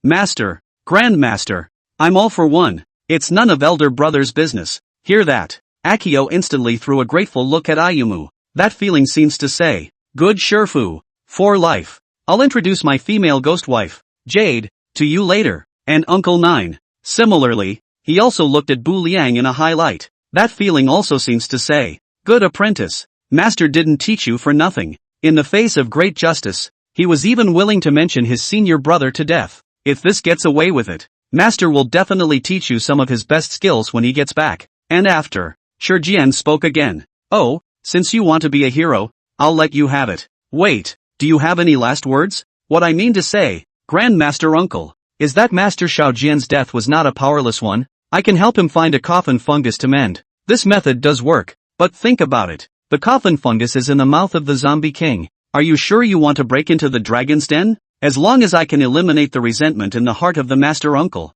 Master, Grandmaster, I'm all for one. It's none of elder brother's business. Hear that? Akio instantly threw a grateful look at Ayumu. That feeling seems to say, good Shifu, for life. I'll introduce my female ghost wife, Jade, to you later, and Uncle Nine. Similarly, he also looked at Bu Liang in a high light. That feeling also seems to say, good apprentice. Master didn't teach you for nothing. In the face of great justice, he was even willing to mention his senior brother to death. If this gets away with it, Master will definitely teach you some of his best skills when he gets back. And after, Shi Jian spoke again. Oh, since you want to be a hero, I'll let you have it. Wait, do you have any last words? What I mean to say, Grandmaster Uncle, is that Master Xiao Jian's death was not a powerless one. I can help him find a coffin fungus to mend. This method does work, but think about it. The coffin fungus is in the mouth of the zombie king. Are you sure you want to break into the dragon's den? As long as I can eliminate the resentment in the heart of the Master Uncle,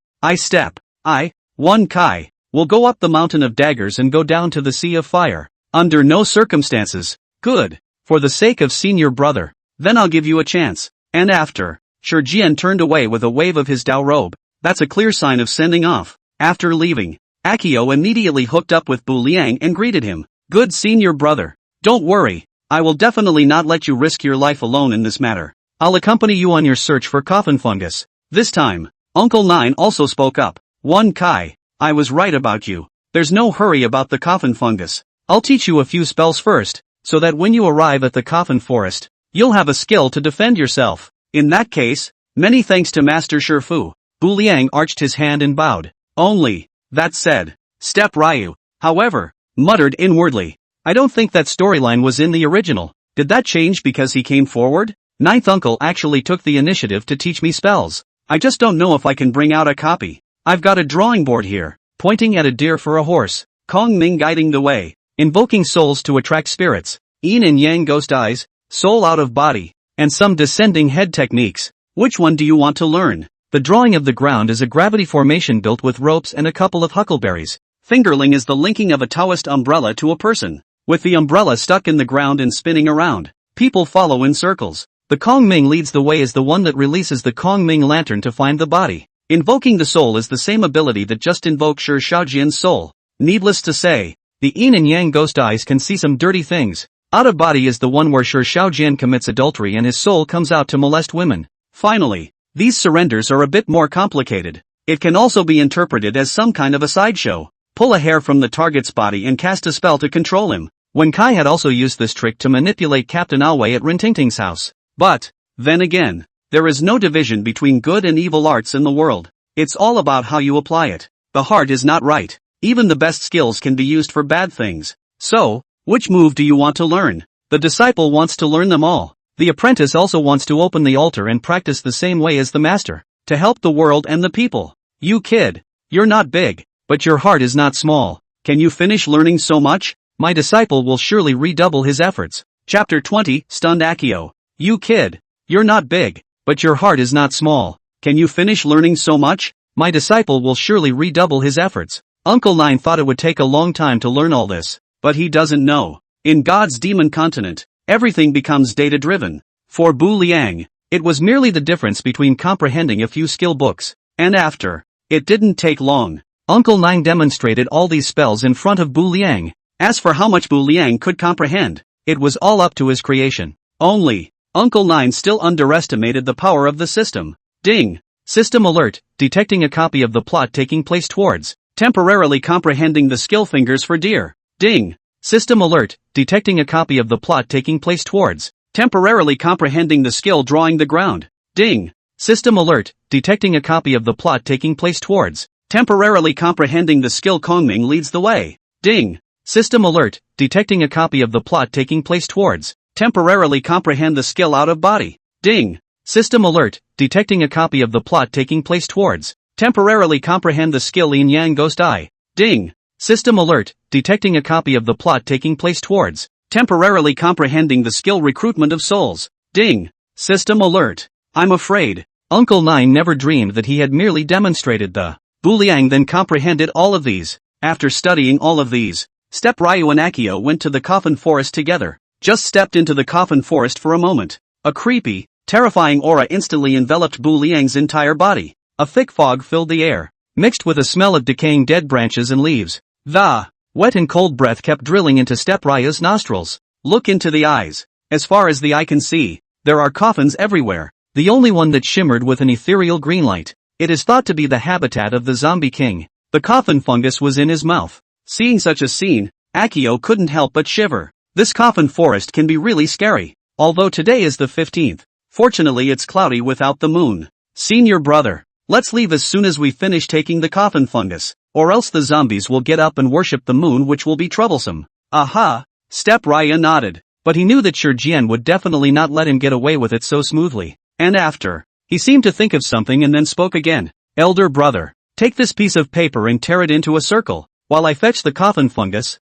One Kai, will go up the mountain of daggers and go down to the sea of fire. Under no circumstances. Good. For the sake of senior brother. Then I'll give you a chance. And after, Shi Jian turned away with a wave of his Dao robe. That's a clear sign of sending off. After leaving, Akio immediately hooked up with Bu Liang and greeted him. Good senior brother. Don't worry. I will definitely not let you risk your life alone in this matter. I'll accompany you on your search for coffin fungus. This time, Uncle Nine also spoke up. One Kai, I was right about you. There's no hurry about the coffin fungus. I'll teach you a few spells first, so that when you arrive at the coffin forest, you'll have a skill to defend yourself. In that case, many thanks to Master Shifu. Bu Liang arched his hand and bowed. Only, that said, Step Ryu, however, muttered inwardly. I don't think that storyline was in the original. Did that change because he came forward? Ninth uncle actually took the initiative to teach me spells. I just don't know if I can bring out a copy. I've got a drawing board here, pointing at a deer for a horse, Kong Ming guiding the way, invoking souls to attract spirits, yin and yang ghost eyes, soul out of body, and some descending head techniques. Which one do you want to learn? The drawing of the ground is a gravity formation built with ropes and a couple of huckleberries. Fingerling is the linking of a Taoist umbrella to a person, with the umbrella stuck in the ground and spinning around. People follow in circles. The Kong Ming leads the way is the one that releases the Kong Ming lantern to find the body. Invoking the soul is the same ability that just invoked Shi Xiaojian's soul. Needless to say, the yin and yang ghost eyes can see some dirty things. Out of body is the one where Shi Xiaojian commits adultery and his soul comes out to molest women. Finally, these surrenders are a bit more complicated. It can also be interpreted as some kind of a sideshow. Pull a hair from the target's body and cast a spell to control him. Wen Kai had also used this trick to manipulate Captain Alway at Rintingting's house. But, then again, there is no division between good and evil arts in the world. It's all about how you apply it. The heart is not right. Even the best skills can be used for bad things. So, which move do you want to learn? The disciple wants to learn them all. The apprentice also wants to open the altar and practice the same way as the master, to help the world and the people. You kid, you're not big, but your heart is not small. Can you finish learning so much? My disciple will surely redouble his efforts. Chapter 20, Stunned Akio. You kid, you're not big, but your heart is not small. Can you finish learning so much? My disciple will surely redouble his efforts. Uncle Nine thought it would take a long time to learn all this, but he doesn't know. In God's demon continent, everything becomes data-driven. For Bu Liang, it was merely the difference between comprehending a few skill books, and after. It didn't take long. Uncle Nine demonstrated all these spells in front of Bu Liang. As for how much Bu Liang could comprehend, it was all up to his creation. Only, Uncle Nine still underestimated the power of the system. Ding! System alert, detecting a copy of the plot taking place towards, temporarily comprehending the skill fingers for deer. Ding! System alert, detecting a copy of the plot taking place towards, temporarily comprehending the skill drawing the ground. Ding! System alert, detecting a copy of the plot taking place towards, temporarily comprehending the skill Kongming leads the way. Ding! System alert, detecting a copy of the plot taking place towards, temporarily comprehend the skill out of body. Ding! System alert, detecting a copy of the plot taking place towards, temporarily comprehend the skill Yin Yang Ghost Eye. Ding! System alert, detecting a copy of the plot taking place towards, temporarily comprehending the skill recruitment of souls. Ding. System alert. I'm afraid. Uncle Nine never dreamed that he had merely demonstrated the. Bu Liang then comprehended all of these. After studying all of these, Step Ryu and Akio went to the coffin forest together. Just stepped into the coffin forest for a moment. A creepy, terrifying aura instantly enveloped Bu Liang's entire body. A thick fog filled the air, mixed with a smell of decaying dead branches and leaves. The wet and cold breath kept drilling into Step Ryu's nostrils. Look into the eyes. As far as the eye can see, there are coffins everywhere. The only one that shimmered with an ethereal green light. It is thought to be the habitat of the zombie king. The coffin fungus was in his mouth. Seeing such a scene, Akio couldn't help but shiver. This coffin forest can be really scary. Although today is the 15th, fortunately it's cloudy without the moon. Senior brother, let's leave as soon as we finish taking the coffin fungus, or else the zombies will get up and worship the moon, which will be troublesome. Aha! Step Ryu nodded, but he knew that Shi Jian would definitely not let him get away with it so smoothly. And after, he seemed to think of something and then spoke again. Elder brother, take this piece of paper and tear it into a circle, while I fetch the coffin fungus.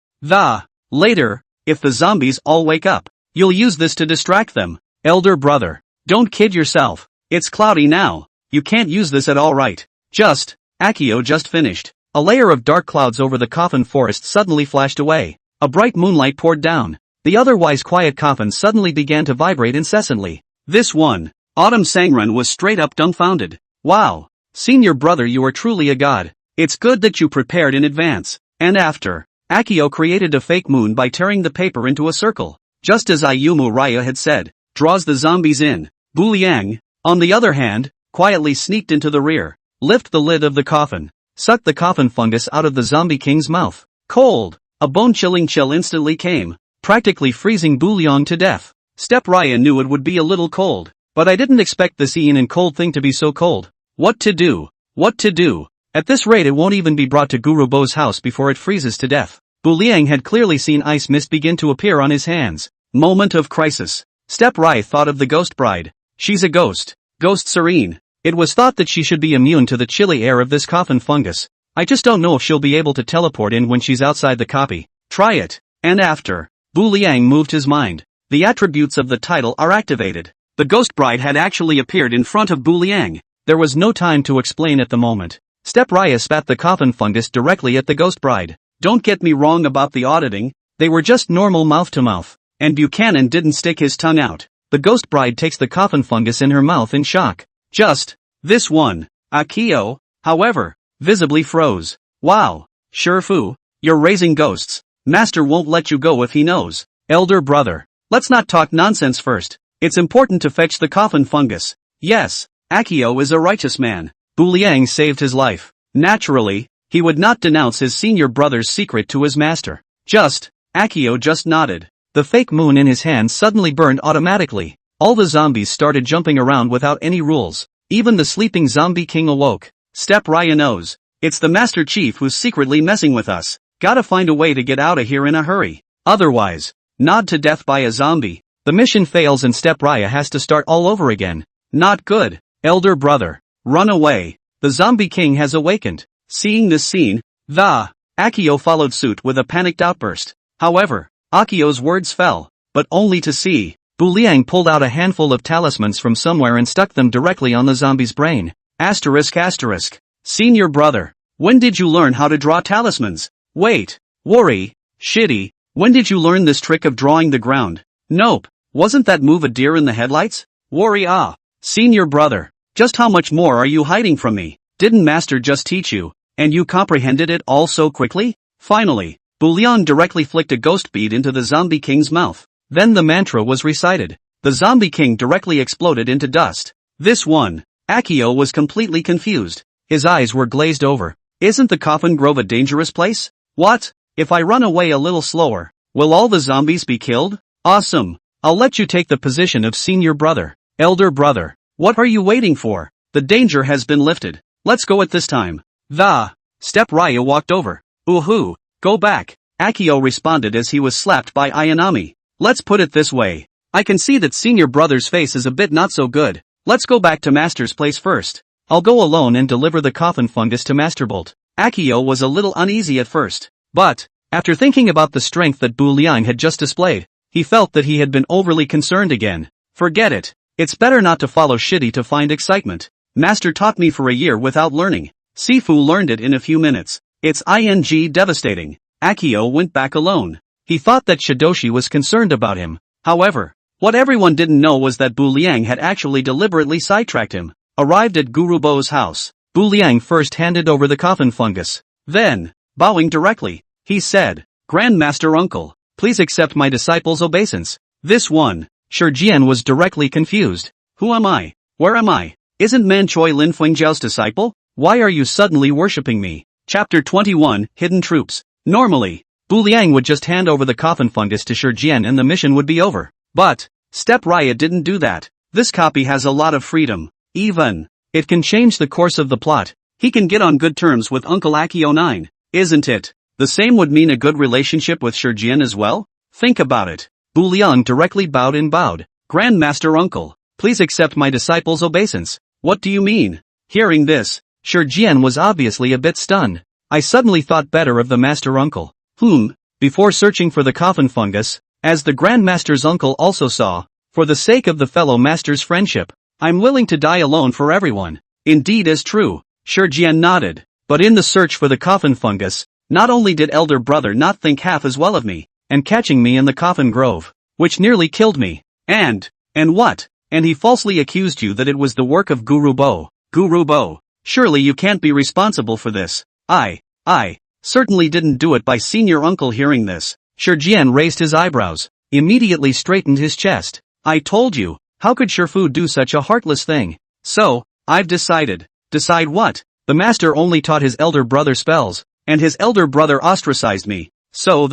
Later, if the zombies all wake up, you'll use this to distract them. Elder brother, don't kid yourself. It's cloudy now. You can't use this at all, right? Akio just finished. A layer of dark clouds over the coffin forest suddenly flashed away. A bright moonlight poured down. The otherwise quiet coffin suddenly began to vibrate incessantly. This one, Autumn Sangren, was straight up dumbfounded. Wow. Senior brother, you are truly a god. It's good that you prepared in advance. And after, Akio created a fake moon by tearing the paper into a circle. Just as Ayumu Raya had said, draws the zombies in. Bu Liang, on the other hand, quietly sneaked into the rear, lift the lid of the coffin, sucked the coffin fungus out of the zombie king's mouth. Cold. A bone-chilling chill instantly came, practically freezing Bu Liang to death. Step Raya knew it would be a little cold, but I didn't expect this Ian and cold thing to be so cold. What to do? What to do? At this rate it won't even be brought to Guru Bo's house before it freezes to death. Bu Liang had clearly seen ice mist begin to appear on his hands. Moment of crisis. Step Rai thought of the ghost bride. She's a ghost. Ghost serene. It was thought that she should be immune to the chilly air of this coffin fungus. I just don't know if she'll be able to teleport in when she's outside the copy. Try it. And after, Bu Liang moved his mind. The attributes of the title are activated. The ghost bride had actually appeared in front of Bu Liang. There was no time to explain at the moment. Step Raya spat the coffin fungus directly at the ghost bride. Don't get me wrong about the auditing, they were just normal mouth-to-mouth. And Buchanan didn't stick his tongue out. The ghost bride takes the coffin fungus in her mouth in shock. Just, this one. Akio, however, visibly froze. Wow, Shifu, you're raising ghosts. Master won't let you go if he knows. Elder brother, let's not talk nonsense first. It's important to fetch the coffin fungus. Yes, Akio is a righteous man. Bu Liang saved his life. Naturally, he would not denounce his senior brother's secret to his master. Akio just nodded. The fake moon in his hand suddenly burned automatically. All the zombies started jumping around without any rules. Even the sleeping zombie king awoke. Step Raya knows. It's the Master Chief who's secretly messing with us. Gotta find a way to get out of here in a hurry. Otherwise, nod to death by a zombie. The mission fails and Step Raya has to start all over again. Not good. Elder brother, run away. The zombie king has awakened. Seeing this scene, Akio followed suit with a panicked outburst. However, Akio's words fell, but only to see. Bu Liang pulled out a handful of talismans from somewhere and stuck them directly on the zombie's brain. ***. Senior brother, when did you learn how to draw talismans? Wait, worry, shitty, when did you learn this trick of drawing the ground? Nope, wasn't that move a deer in the headlights? Worry senior brother, just how much more are you hiding from me? Didn't master just teach you, and you comprehended it all so quickly? Finally, Bu Liang directly flicked a ghost bead into the zombie king's mouth. Then the mantra was recited. The zombie king directly exploded into dust. This one, Akio was completely confused. His eyes were glazed over. Isn't the coffin grove a dangerous place? What? If I run away a little slower, will all the zombies be killed? Awesome. I'll let you take the position of senior brother. Elder brother, what are you waiting for? The danger has been lifted. Let's go at this time. Step Raya walked over. Ooh, go back. Akio responded as he was slapped by Ayanami. Let's put it this way. I can see that senior brother's face is a bit not so good. Let's go back to master's place first. I'll go alone and deliver the coffin fungus to Master Bolt. Akio was a little uneasy at first, but, after thinking about the strength that Bu Liang had just displayed, He felt that he had been overly concerned again. Forget it. It's better not to follow shitty to find excitement. Master taught me for a year without learning. Sifu learned it in a few minutes. It's devastating. Akio went back alone. He thought that Shidoshi was concerned about him. However, what everyone didn't know was that Bu Liang had actually deliberately sidetracked him. Arrived at Guru Bo's house, Bu Liang first handed over the coffin fungus. Then, bowing directly, he said, "Grandmaster Uncle, please accept my disciple's obeisance." This one, Shijian was directly confused. Who am I? Where am I? Isn't Man Choi Lin Fengjiao's disciple? Why are you suddenly worshipping me? Chapter 21, Hidden Troops. Normally, Bu Liang would just hand over the coffin fungus to Shijian and the mission would be over. But, Step Riot didn't do that. This copy has a lot of freedom. Even, it can change the course of the plot. He can get on good terms with Uncle Akio 9, isn't it? The same would mean a good relationship with Shijian as well? Think about it. Bu Liang directly bowed. Grandmaster Uncle, please accept my disciple's obeisance. What do you mean? Hearing this, Shijian was obviously a bit stunned. I suddenly thought better of the master uncle. Before searching for the coffin fungus, as the Grandmaster's uncle also saw, for the sake of the fellow master's friendship, I'm willing to die alone for everyone. Indeed as true, Shijian nodded. But in the search for the coffin fungus, not only did elder brother not think half as well of me, and catching me in the coffin grove, which nearly killed me, and what? And he falsely accused you that it was the work of Guru Bo. Guru Bo, surely you can't be responsible for this. I certainly didn't do it. By senior uncle hearing this, Shijian raised his eyebrows, immediately straightened his chest. I told you, how could Shifu do such a heartless thing? So, I've decided. Decide what? The master only taught his elder brother spells, and his elder brother ostracized me. So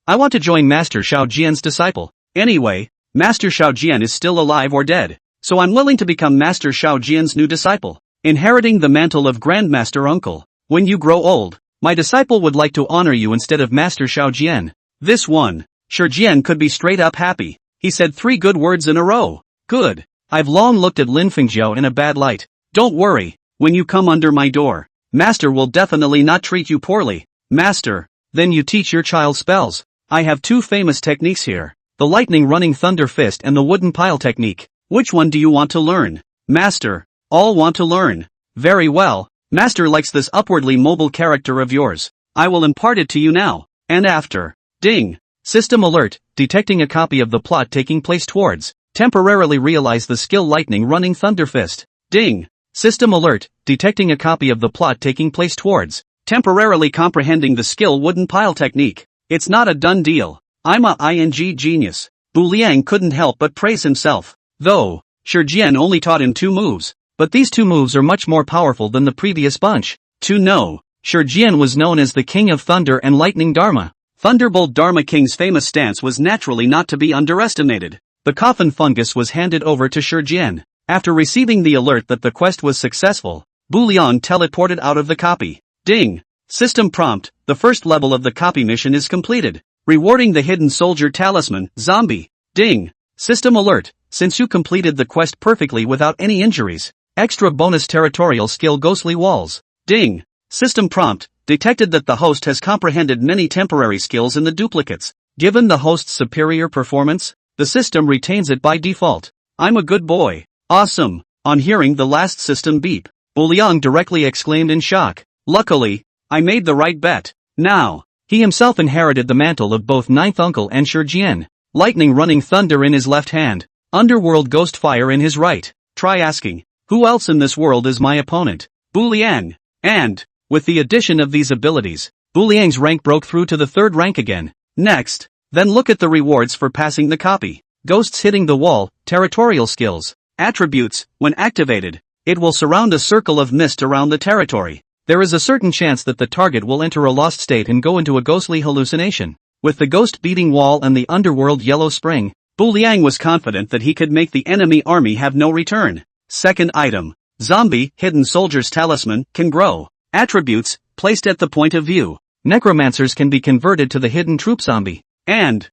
I want to join Master Shaojian's disciple. Anyway, Master Shaojian is still alive or dead, so I'm willing to become Master Shaojian's new disciple, inheriting the mantle of Grandmaster Uncle. When you grow old, my disciple would like to honor you instead of Master Shaojian. This one, Shijian could be straight up happy. He said 3 good words in a row. Good. I've long looked at Lin Fengjiao in a bad light. Don't worry, when you come under my door, Master will definitely not treat you poorly. Master, then you teach your child spells. I have 2 famous techniques here. The lightning running thunder fist and the wooden pile technique. Which one do you want to learn? Master, all want to learn. Very well. Master likes this upwardly mobile character of yours. I will impart it to you now. And after. Ding. System alert, detecting a copy of the plot taking place towards. Temporarily realize the skill lightning running thunder fist. Ding. System alert, detecting a copy of the plot taking place towards. Temporarily comprehending the skill wooden pile technique. It's not a done deal. I'm a genius. Bu Liang couldn't help but praise himself. Though, Shijian only taught him 2 moves. But these 2 moves are much more powerful than the previous bunch. To know, Shijian was known as the King of Thunder and Lightning Dharma. Thunderbolt Dharma King's famous stance was naturally not to be underestimated. The coffin fungus was handed over to Shijian. After receiving the alert that the quest was successful, Bu Liang teleported out of the copy. Ding. System prompt, the first level of the copy mission is completed. Rewarding the hidden soldier talisman, zombie. Ding. System alert, since you completed the quest perfectly without any injuries. Extra bonus territorial skill ghostly walls. Ding. System prompt, detected that the host has comprehended many temporary skills in the duplicates. Given the host's superior performance, the system retains it by default. I'm a good boy. Awesome. On hearing the last system beep, Bu Liang directly exclaimed in shock. Luckily, I made the right bet. Now, he himself inherited the mantle of both Ninth Uncle and Shijian. Lightning running thunder in his left hand. Underworld ghost fire in his right. Try asking, who else in this world is my opponent? Bu Liang. And, with the addition of these abilities, Bu Liang's rank broke through to the 3rd rank again. Next, then look at the rewards for passing the copy. Ghosts hitting the wall, territorial skills. Attributes, when activated, it will surround a circle of mist around the territory. There is a certain chance that the target will enter a lost state and go into a ghostly hallucination. With the ghost beating wall and the underworld yellow spring, Bu Liang was confident that he could make the enemy army have no return. Second item. Zombie, hidden soldier's talisman, can grow. Attributes, placed at the point of view. Necromancers can be converted to the hidden troop zombie. And,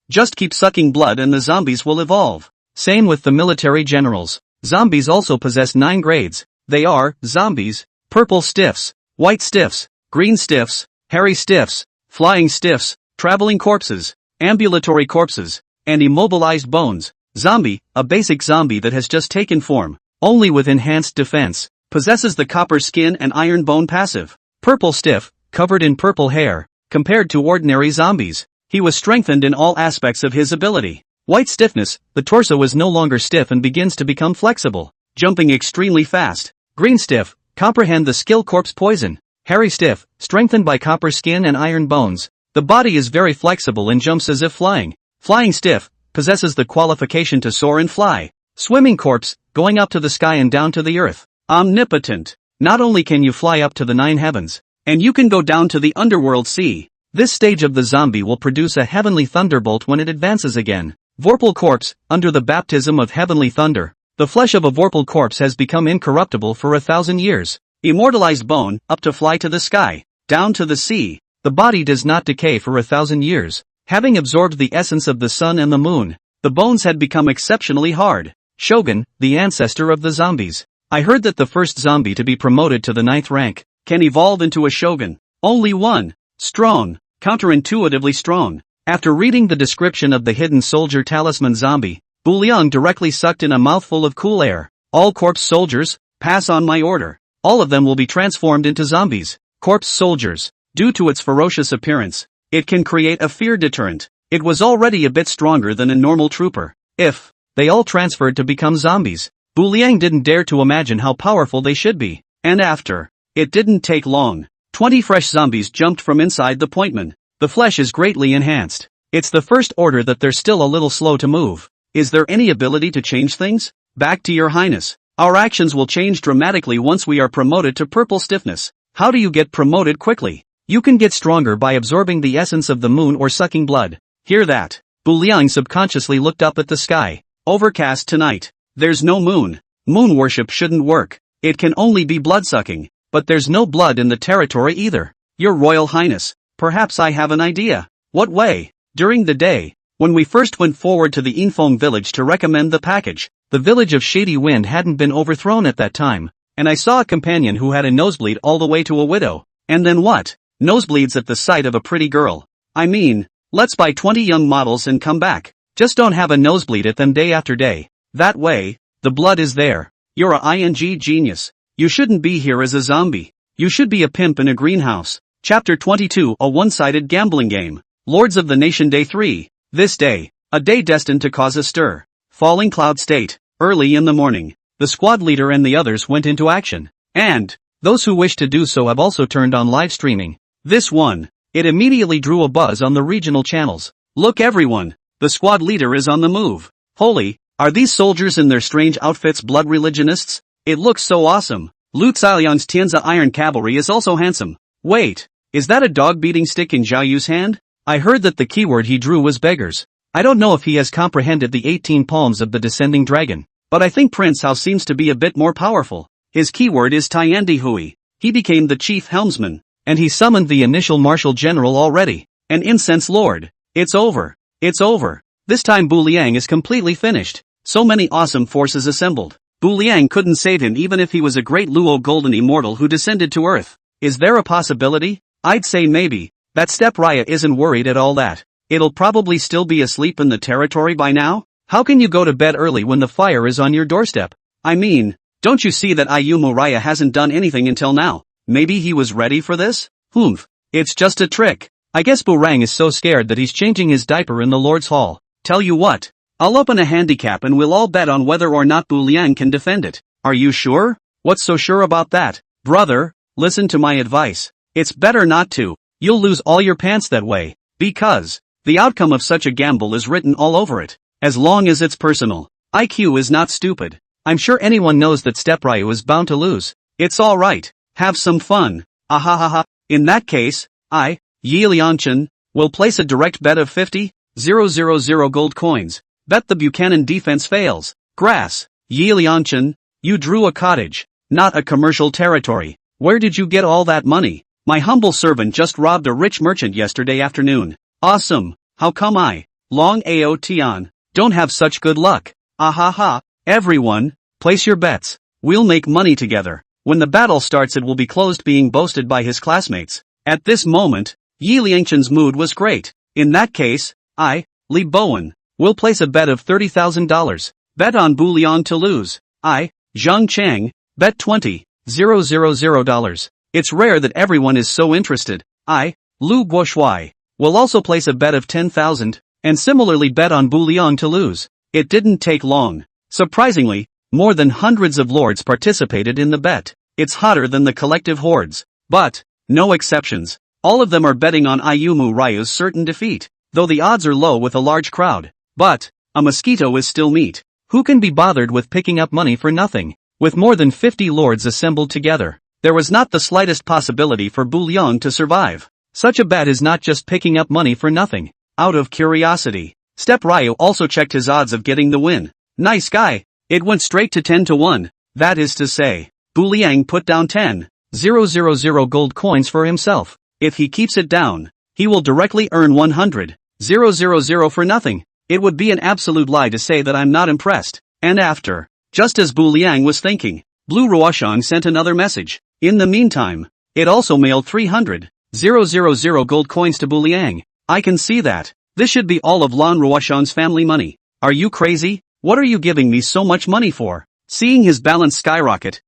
just keep sucking blood and the zombies will evolve. Same with the military generals. Zombies also possess 9 grades. They are, zombies, purple stiffs, white stiffs, green stiffs, hairy stiffs, flying stiffs, traveling corpses, ambulatory corpses, and immobilized bones. Zombie, a basic zombie that has just taken form, only with enhanced defense, possesses the copper skin and iron bone passive. Purple stiff, covered in purple hair, compared to ordinary zombies. He was strengthened in all aspects of his ability. White stiffness, the torso is no longer stiff and begins to become flexible, jumping extremely fast. Green stiff, comprehend the skill corpse poison. Hairy stiff, strengthened by copper skin and iron bones. The body is very flexible and jumps as if flying. Flying stiff, possesses the qualification to soar and fly. Swimming corpse, going up to the sky and down to the earth. Omnipotent. Not only can you fly up to the 9 heavens, and you can go down to the underworld sea. This stage of the zombie will produce a heavenly thunderbolt when it advances again. Vorpal corpse, under the baptism of heavenly thunder. The flesh of a vorpal corpse has become incorruptible for 1,000 years. Immortalized bone, up to fly to the sky, down to the sea. The body does not decay for 1,000 years. Having absorbed the essence of the sun and the moon, the bones had become exceptionally hard. Shogun, the ancestor of the zombies. I heard that the first zombie to be promoted to the 9th rank can evolve into a shogun. Only one. Strong. Counterintuitively strong. After reading the description of the hidden soldier talisman zombie, Bu Liang directly sucked in a mouthful of cool air. All corpse soldiers, pass on my order. All of them will be transformed into zombies. Corpse soldiers. Due to its ferocious appearance, it can create a fear deterrent. It was already a bit stronger than a normal trooper. If they all transferred to become zombies, Bu Liang didn't dare to imagine how powerful they should be. And after, it didn't take long. 20 fresh zombies jumped from inside the pointman. The flesh is greatly enhanced. It's the first order that they're still a little slow to move. Is there any ability to change things? Back to your highness. Our actions will change dramatically once we are promoted to purple stiffness. How do you get promoted quickly? You can get stronger by absorbing the essence of the moon or sucking blood. Hear that? Bu Liang subconsciously looked up at the sky. Overcast tonight. There's no moon. Moon worship shouldn't work. It can only be blood-sucking. But there's no blood in the territory either. Your Royal Highness, perhaps I have an idea. What way? During the day, when we first went forward to the Infeng village to recommend the package, the village of Shady Wind hadn't been overthrown at that time, and I saw a companion who had a nosebleed all the way to a widow. And then what? Nosebleeds at the sight of a pretty girl. I mean, let's buy 20 young models and come back. Just don't have a nosebleed at them day after day. That way, the blood is there. You're a ing genius. You shouldn't be here as a zombie. You should be a pimp in a greenhouse. Chapter 22, a one-sided gambling game. Lords of the Nation Day 3. This day, a day destined to cause a stir. Falling Cloud State. Early in the morning, the squad leader and the others went into action. And those who wish to do so have also turned on live streaming. This one, it immediately drew a buzz on the regional channels. Look everyone, the squad leader is on the move. Holy, are these soldiers in their strange outfits blood religionists? It looks so awesome. Lu Xiaoliang's Tianzi Iron Cavalry is also handsome. Wait, is that a dog-beating stick in Zhao Yu's hand? I heard that the keyword he drew was beggars. I don't know if he has comprehended the 18 palms of the descending dragon, but I think Prince Hao seems to be a bit more powerful. His keyword is Tiandi Hui. He became the chief helmsman, and he summoned the initial marshal general already. An incense lord. It's over. It's over. This time Bu Liang is completely finished. So many awesome forces assembled. Bu Liang couldn't save him even if he was a great Luo golden immortal who descended to earth. Is there a possibility? I'd say maybe. That steppe Raya isn't worried at all that. It'll probably still be asleep in the territory by now? How can you go to bed early when the fire is on your doorstep? I mean, don't you see that Ayumu Raya hasn't done anything until now? Maybe he was ready for this? Humph. It's just a trick. I guess Bu Rang is so scared that he's changing his diaper in the Lord's Hall. Tell you what. I'll open a handicap and we'll all bet on whether or not Bu Liang can defend it. Are you sure? What's so sure about that? Brother, listen to my advice. It's better not to. You'll lose all your pants that way. Because the outcome of such a gamble is written all over it. As long as it's personal. IQ is not stupid. I'm sure anyone knows that Steppe Ryu is bound to lose. It's alright. Have some fun. Ahahaha. In that case, I, Yi Liangchen, will place a direct bet of 50,000 gold coins. Bet the Buchanan defense fails. Grass. Yi Liangchen, you drew a cottage, not a commercial territory. Where did you get all that money? My humble servant just robbed a rich merchant yesterday afternoon. Awesome. How come I, Long Ao Tian, don't have such good luck? Ahaha. Everyone, place your bets. We'll make money together. When the battle starts it will be closed, being boasted by his classmates. At this moment, Yi Liangchen's mood was great. In that case, I, Li Bowen, will place a bet of $30,000. Bet on Bu Liang to lose. I, Zhang Chang, bet $20,000. It's rare that everyone is so interested. I, Lu Guoshuai, will also place a bet of 10,000, and similarly bet on Bu Liang to lose. It didn't take long. Surprisingly, more than hundreds of lords participated in the bet. It's hotter than the collective hordes. But, no exceptions. All of them are betting on Ayumu Ryu's certain defeat, though the odds are low with a large crowd. But, a mosquito is still meat. Who can be bothered with picking up money for nothing? With more than 50 lords assembled together, there was not the slightest possibility for Bu Liang to survive. Such a bet is not just picking up money for nothing. Out of curiosity, Step Ryu also checked his odds of getting the win. Nice guy. It went straight to 10-1. That is to say, Bu Liang put down 10,000 gold coins for himself. If he keeps it down, he will directly earn 100,000 for nothing. It would be an absolute lie to say that I'm not impressed. And after, just as Bu Liang was thinking, Blue Ruoshang sent another message. In the meantime, it also mailed 300,000 gold coins to Bu Liang. I can see that. This should be all of Lan Ruoshang's family money. Are you crazy? What are you giving me so much money for? Seeing his balance skyrocket,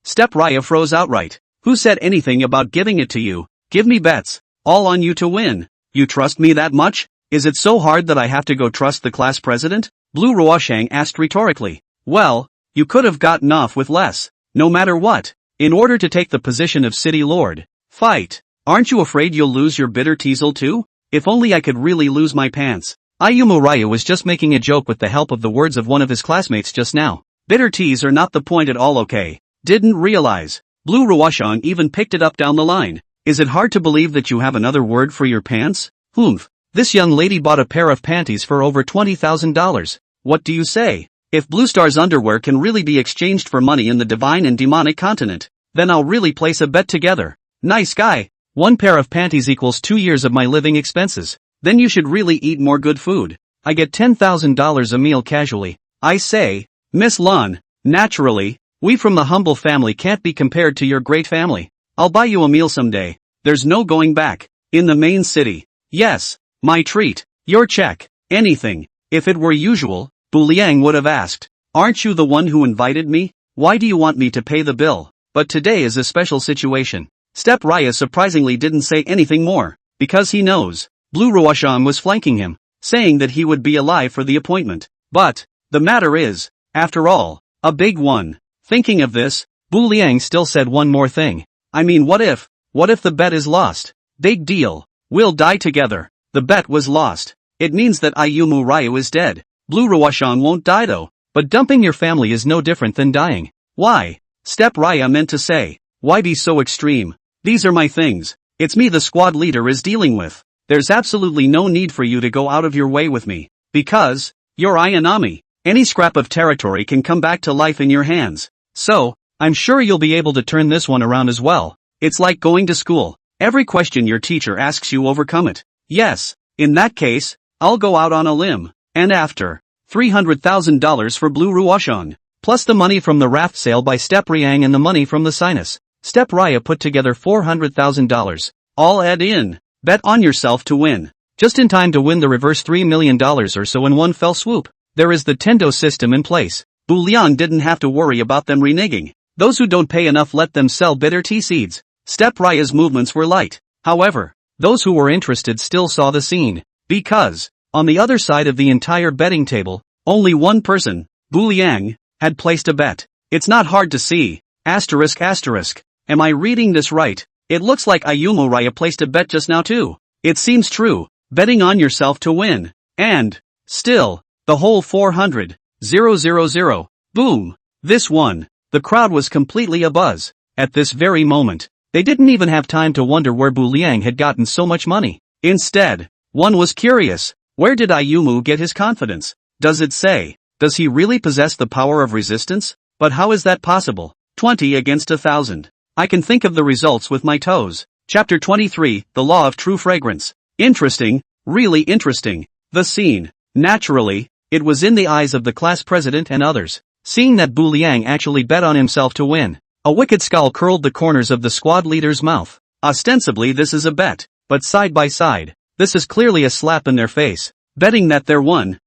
Step Ryu froze outright. Who said anything about giving it to you? Give me bets. All on you to win. You trust me that much? Is it so hard that I have to go trust the class president? Blue Ruoshang asked rhetorically. Well, you could have gotten off with less. No matter what. In order to take the position of city lord. Fight. Aren't you afraid you'll lose your bitter teasel too? If only I could really lose my pants. Ayumu Ryu was just making a joke with the help of the words of one of his classmates just now. Bitter teas are not the point at all, okay? Didn't realize. Blue Ruoshang even picked it up down the line. Is it hard to believe that you have another word for your pants? Humph. This young lady bought a pair of panties for over $20,000. What do you say? If Blue Star's underwear can really be exchanged for money in the divine and demonic continent, then I'll really place a bet together. Nice guy. One pair of panties equals 2 years of my living expenses. Then you should really eat more good food. I get $10,000 a meal casually. I say, Miss Lan, naturally, we from the humble family can't be compared to your great family. I'll buy you a meal someday. There's no going back. In the main city. Yes, my treat. Your check. Anything. If it were usual, Bu Liang would have asked, aren't you the one who invited me? Why do you want me to pay the bill? But today is a special situation. Step Ryu surprisingly didn't say anything more, because he knows, Blue Ruoshang was flanking him, saying that he would be alive for the appointment. But, the matter is, after all, a big one. Thinking of this, Bu Liang still said one more thing. I mean, what if the bet is lost? Big deal. We'll die together. The bet was lost. It means that Ayumu Ryu is dead. Blue Ruoshang won't die though, but dumping your family is no different than dying. Why? Step Ryu meant to say, why be so extreme? These are my things. It's me the squad leader is dealing with. There's absolutely no need for you to go out of your way with me. Because, you're Ayanami. Any scrap of territory can come back to life in your hands. So, I'm sure you'll be able to turn this one around as well. It's like going to school. Every question your teacher asks you overcome it. Yes, in that case, I'll go out on a limb. And after, $300,000 for Blue Ruoshang. Plus the money from the raft sale by Step Riang and the money from the sinus. Step Ryu put together $400,000. All add in. Bet on yourself to win. Just in time to win the reverse $3 million or so in one fell swoop. There is the Tendo system in place. Bu Liang didn't have to worry about them reneging. Those who don't pay enough let them sell bitter tea seeds. Step Ryu's movements were light. However, those who were interested still saw the scene. Because, on the other side of the entire betting table, only one person, Bu Liang, had placed a bet. It's not hard to see. Asterisk. Am I reading this right? It looks like Ayumu Ryu placed a bet just now too. It seems true. Betting on yourself to win. And, still, the whole 400,000. Boom. This one. The crowd was completely abuzz. At this very moment, they didn't even have time to wonder where Bu Liang had gotten so much money. Instead, one was curious. Where did Ayumu get his confidence? Does it say? Does he really possess the power of resistance? But how is that possible? 20 against 1,000. I can think of the results with my toes. Chapter 23, The Law of True Fragrance. Interesting, really interesting. The scene. Naturally, it was in the eyes of the class president and others. Seeing that Bu Liang actually bet on himself to win, a wicked scowl curled the corners of the squad leader's mouth. Ostensibly this is a bet, but side by side, This is clearly a slap in their face. Betting that their 1,000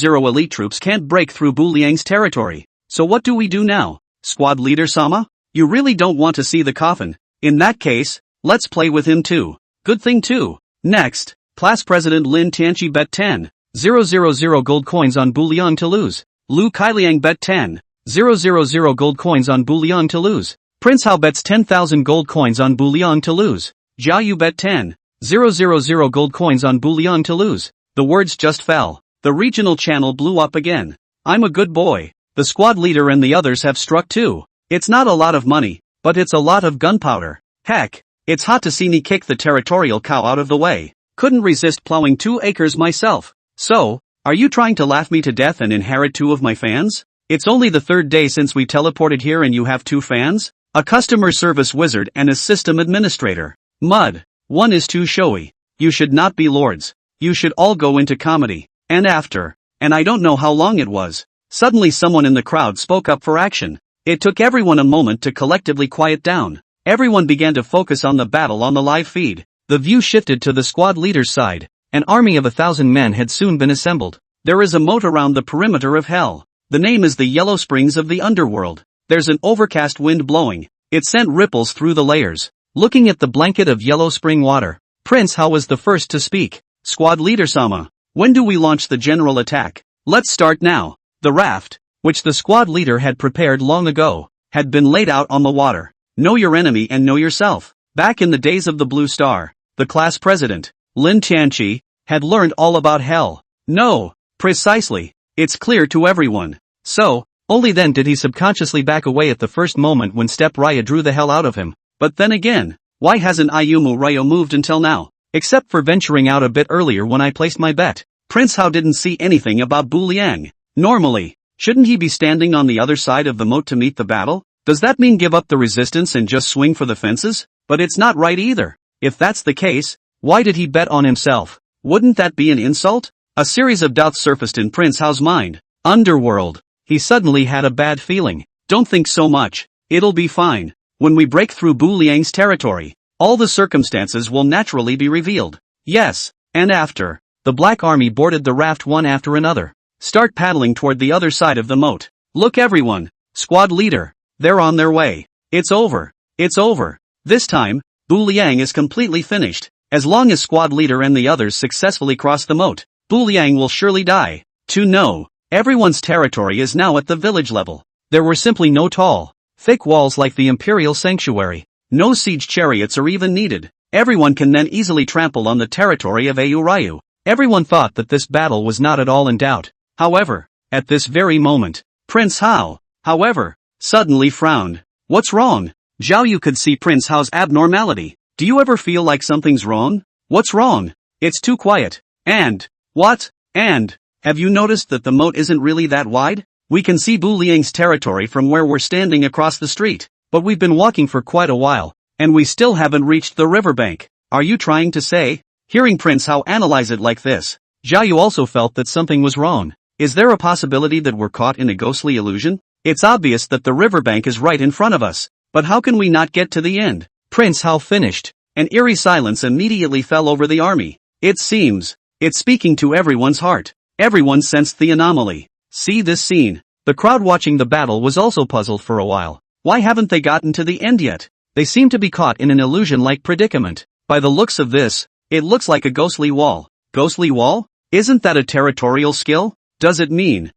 elite troops can't break through Bu Liang's territory. So what do we do now? Squad leader Sama? You really don't want to see the coffin. In that case, let's play with him too. Good thing too. Next, class president Lin Tianqi bet 10,000 gold coins on Bu Liang to lose. Lu Kailiang bet 10,000 gold coins on Bu Liang to lose. Prince Hao bets 10,000 gold coins on Bu Liang to lose. Jia Yu bet 10,000 gold coins on Bu Liang to lose. The words just fell. The regional channel blew up again. I'm a good boy. The squad leader and the others have struck too. It's not a lot of money, but it's a lot of gunpowder. Heck, it's hot to see me kick the territorial cow out of the way. Couldn't resist plowing 2 acres myself. So, are you trying to laugh me to death and inherit 2 of my fans? It's only the 3rd day since we teleported here and you have 2 fans? A customer service wizard and a system administrator. Mud. One is too showy. You should not be lords. You should all go into comedy. And after. And I don't know how long it was. Suddenly someone in the crowd spoke up for action. It took everyone a moment to collectively quiet down. Everyone began to focus on the battle on the live feed. The view shifted to the squad leader's side. An army of 1,000 men had soon been assembled. There is a moat around the perimeter of hell. The name is the Yellow Springs of the Underworld. There's an overcast wind blowing. It sent ripples through the layers. Looking at the blanket of yellow spring water, Prince Hao was the first to speak. Squad leader Sama, when do we launch the general attack? Let's start now. The raft, which the squad leader had prepared long ago, had been laid out on the water. Know your enemy and know yourself. Back in the days of the Blue Star, the class president, Lin Tianqi, had learned all about hell. No, precisely. It's clear to everyone. So, only then did he subconsciously back away at the first moment when Step Raya drew the hell out of him. But then again, why hasn't Ayumu Ryo moved until now? Except for venturing out a bit earlier when I placed my bet. Prince Hao didn't see anything about Bu Liang. Normally, shouldn't he be standing on the other side of the moat to meet the battle? Does that mean give up the resistance and just swing for the fences? But it's not right either. If that's the case, why did he bet on himself? Wouldn't that be an insult? A series of doubts surfaced in Prince Hao's mind. Underworld. He suddenly had a bad feeling. Don't think so much. It'll be fine. When we break through Bu Liang's territory, all the circumstances will naturally be revealed. Yes, and after. The Black Army boarded the raft one after another. Start paddling toward the other side of the moat. Look everyone. Squad leader. They're on their way. It's over. It's over. This time, Bu Liang is completely finished. As long as squad leader and the others successfully cross the moat, Bu Liang will surely die. Everyone's territory is now at the village level. There were simply no tall, thick walls like the Imperial Sanctuary. No siege chariots are even needed. Everyone can then easily trample on the territory of Au Ryu. Everyone thought that this battle was not at all in doubt. However, at this very moment, Prince Hao, however, suddenly frowned. What's wrong? Zhao Yu could see Prince Hao's abnormality. Do you ever feel like something's wrong? What's wrong? It's too quiet. What? Have you noticed that the moat isn't really that wide? We can see Bu Liang's territory from where we're standing across the street, but we've been walking for quite a while, and we still haven't reached the riverbank. Are you trying to say? Hearing Prince Hao analyze it like this, Zhao Yu also felt that something was wrong. Is there a possibility that we're caught in a ghostly illusion? It's obvious that the riverbank is right in front of us, but how can we not get to the end? Prince Hao finished. An eerie silence immediately fell over the army. It seems, it's speaking to everyone's heart. Everyone sensed the anomaly. See this scene. The crowd watching the battle was also puzzled for a while. Why haven't they gotten to the end yet? They seem to be caught in an illusion-like predicament. By the looks of this, it looks like a ghostly wall. Ghostly wall? Isn't that a territorial skill? Does it mean?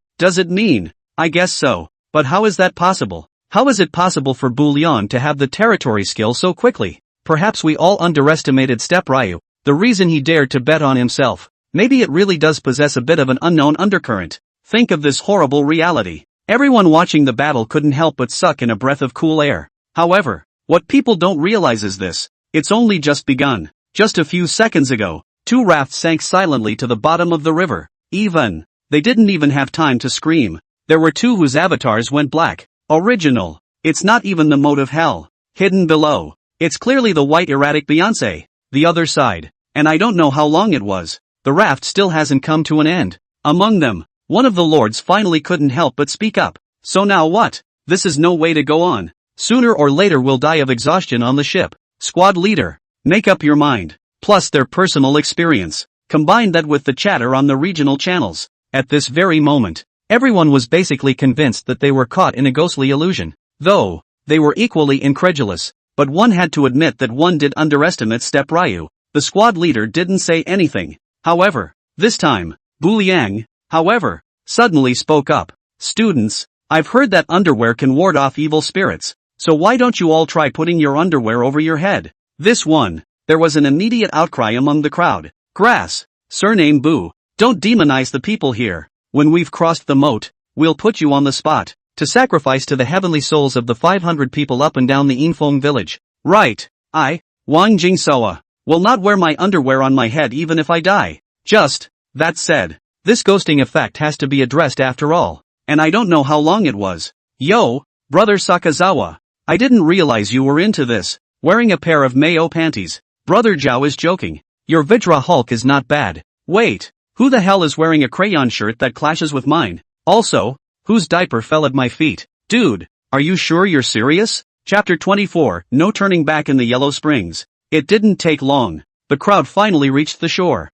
I guess so. But how is that possible? How is it possible for Bu Liang to have the territory skill so quickly? Perhaps we all underestimated Step Ryu, the reason he dared to bet on himself. Maybe it really does possess a bit of an unknown undercurrent. Think of this horrible reality. Everyone watching the battle couldn't help but suck in a breath of cool air. However, what people don't realize is this. It's only just begun. Just a few seconds ago, 2 rafts sank silently to the bottom of the river. They didn't even have time to scream. There were 2 whose avatars went black. Original. It's not even the moat of hell. Hidden below. It's clearly the white erratic Beyonce. The other side. And I don't know how long it was. The raft still hasn't come to an end. Among them, one of the lords finally couldn't help but speak up. So now what? This is no way to go on. Sooner or later we'll die of exhaustion on the ship. Squad leader, make up your mind. plus their personal experience. Combine that with the chatter on the regional channels. At this very moment, everyone was basically convinced that they were caught in a ghostly illusion. Though, they were equally incredulous, but one had to admit that one did underestimate Step Ryu. The squad leader didn't say anything. However, this time, Bu Liang, however, suddenly spoke up. Students, I've heard that underwear can ward off evil spirits, so why don't you all try putting your underwear over your head? This one. There was an immediate outcry among the crowd. Grass, surname Bu, don't demonize the people here. When we've crossed the moat, we'll put you on the spot, to sacrifice to the heavenly souls of the 500 people up and down the Yinfeng village. Right, I, Wang Jingsoa, will not wear my underwear on my head even if I die. Just, that said, this ghosting effect has to be addressed after all, and I don't know how long it was. Yo, brother Sakazawa, I didn't realize you were into this, wearing a pair of mayo panties. Brother Zhao is joking. Your Vajra Hulk is not bad. Wait, who the hell is wearing a crayon shirt that clashes with mine? Also, whose diaper fell at my feet? Dude, are you sure you're serious? Chapter 24, No Turning Back in the Yellow Springs. It didn't take long. The crowd finally reached the shore.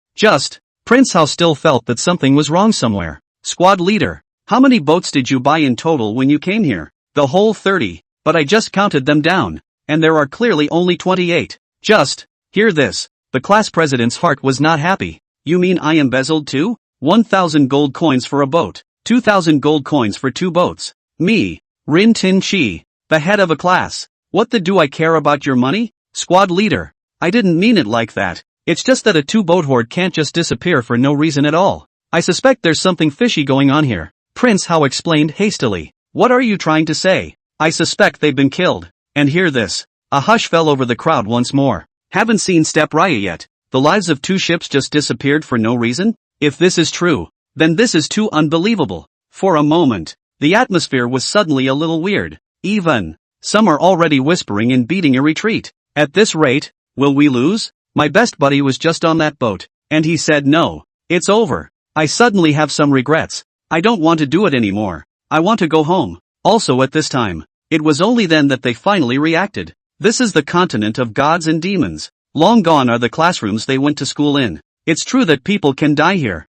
Prince Hao still felt that something was wrong somewhere. Squad leader, how many boats did you buy in total when you came here? The whole 30, but I just counted them down, and there are clearly only 28. Hear this. The class president's heart was not happy. You mean I embezzled too? 1,000 gold coins for a boat. 2,000 gold coins for 2 boats. Me, Rin Tin Chi, the head of a class. What the do I care about your money? Squad leader, I didn't mean it like that. It's just that a 2-boat horde can't just disappear for no reason at all. I suspect there's something fishy going on here. Prince Hao explained hastily. What are you trying to say? I suspect they've been killed. And hear this. A hush fell over the crowd once more. Haven't seen Step Ryu yet. The lives of 2 ships just disappeared for no reason? If this is true, then this is too unbelievable. For a moment, the atmosphere was suddenly a little weird. Even, some are already whispering and beating a retreat. At this rate, will we lose? My best buddy was just on that boat, and he said no. It's over. I suddenly have some regrets. I don't want to do it anymore. I want to go home. Also at this time, it was only then that they finally reacted. This is the continent of gods and demons. Long gone are the classrooms they went to school in. It's true that people can die here.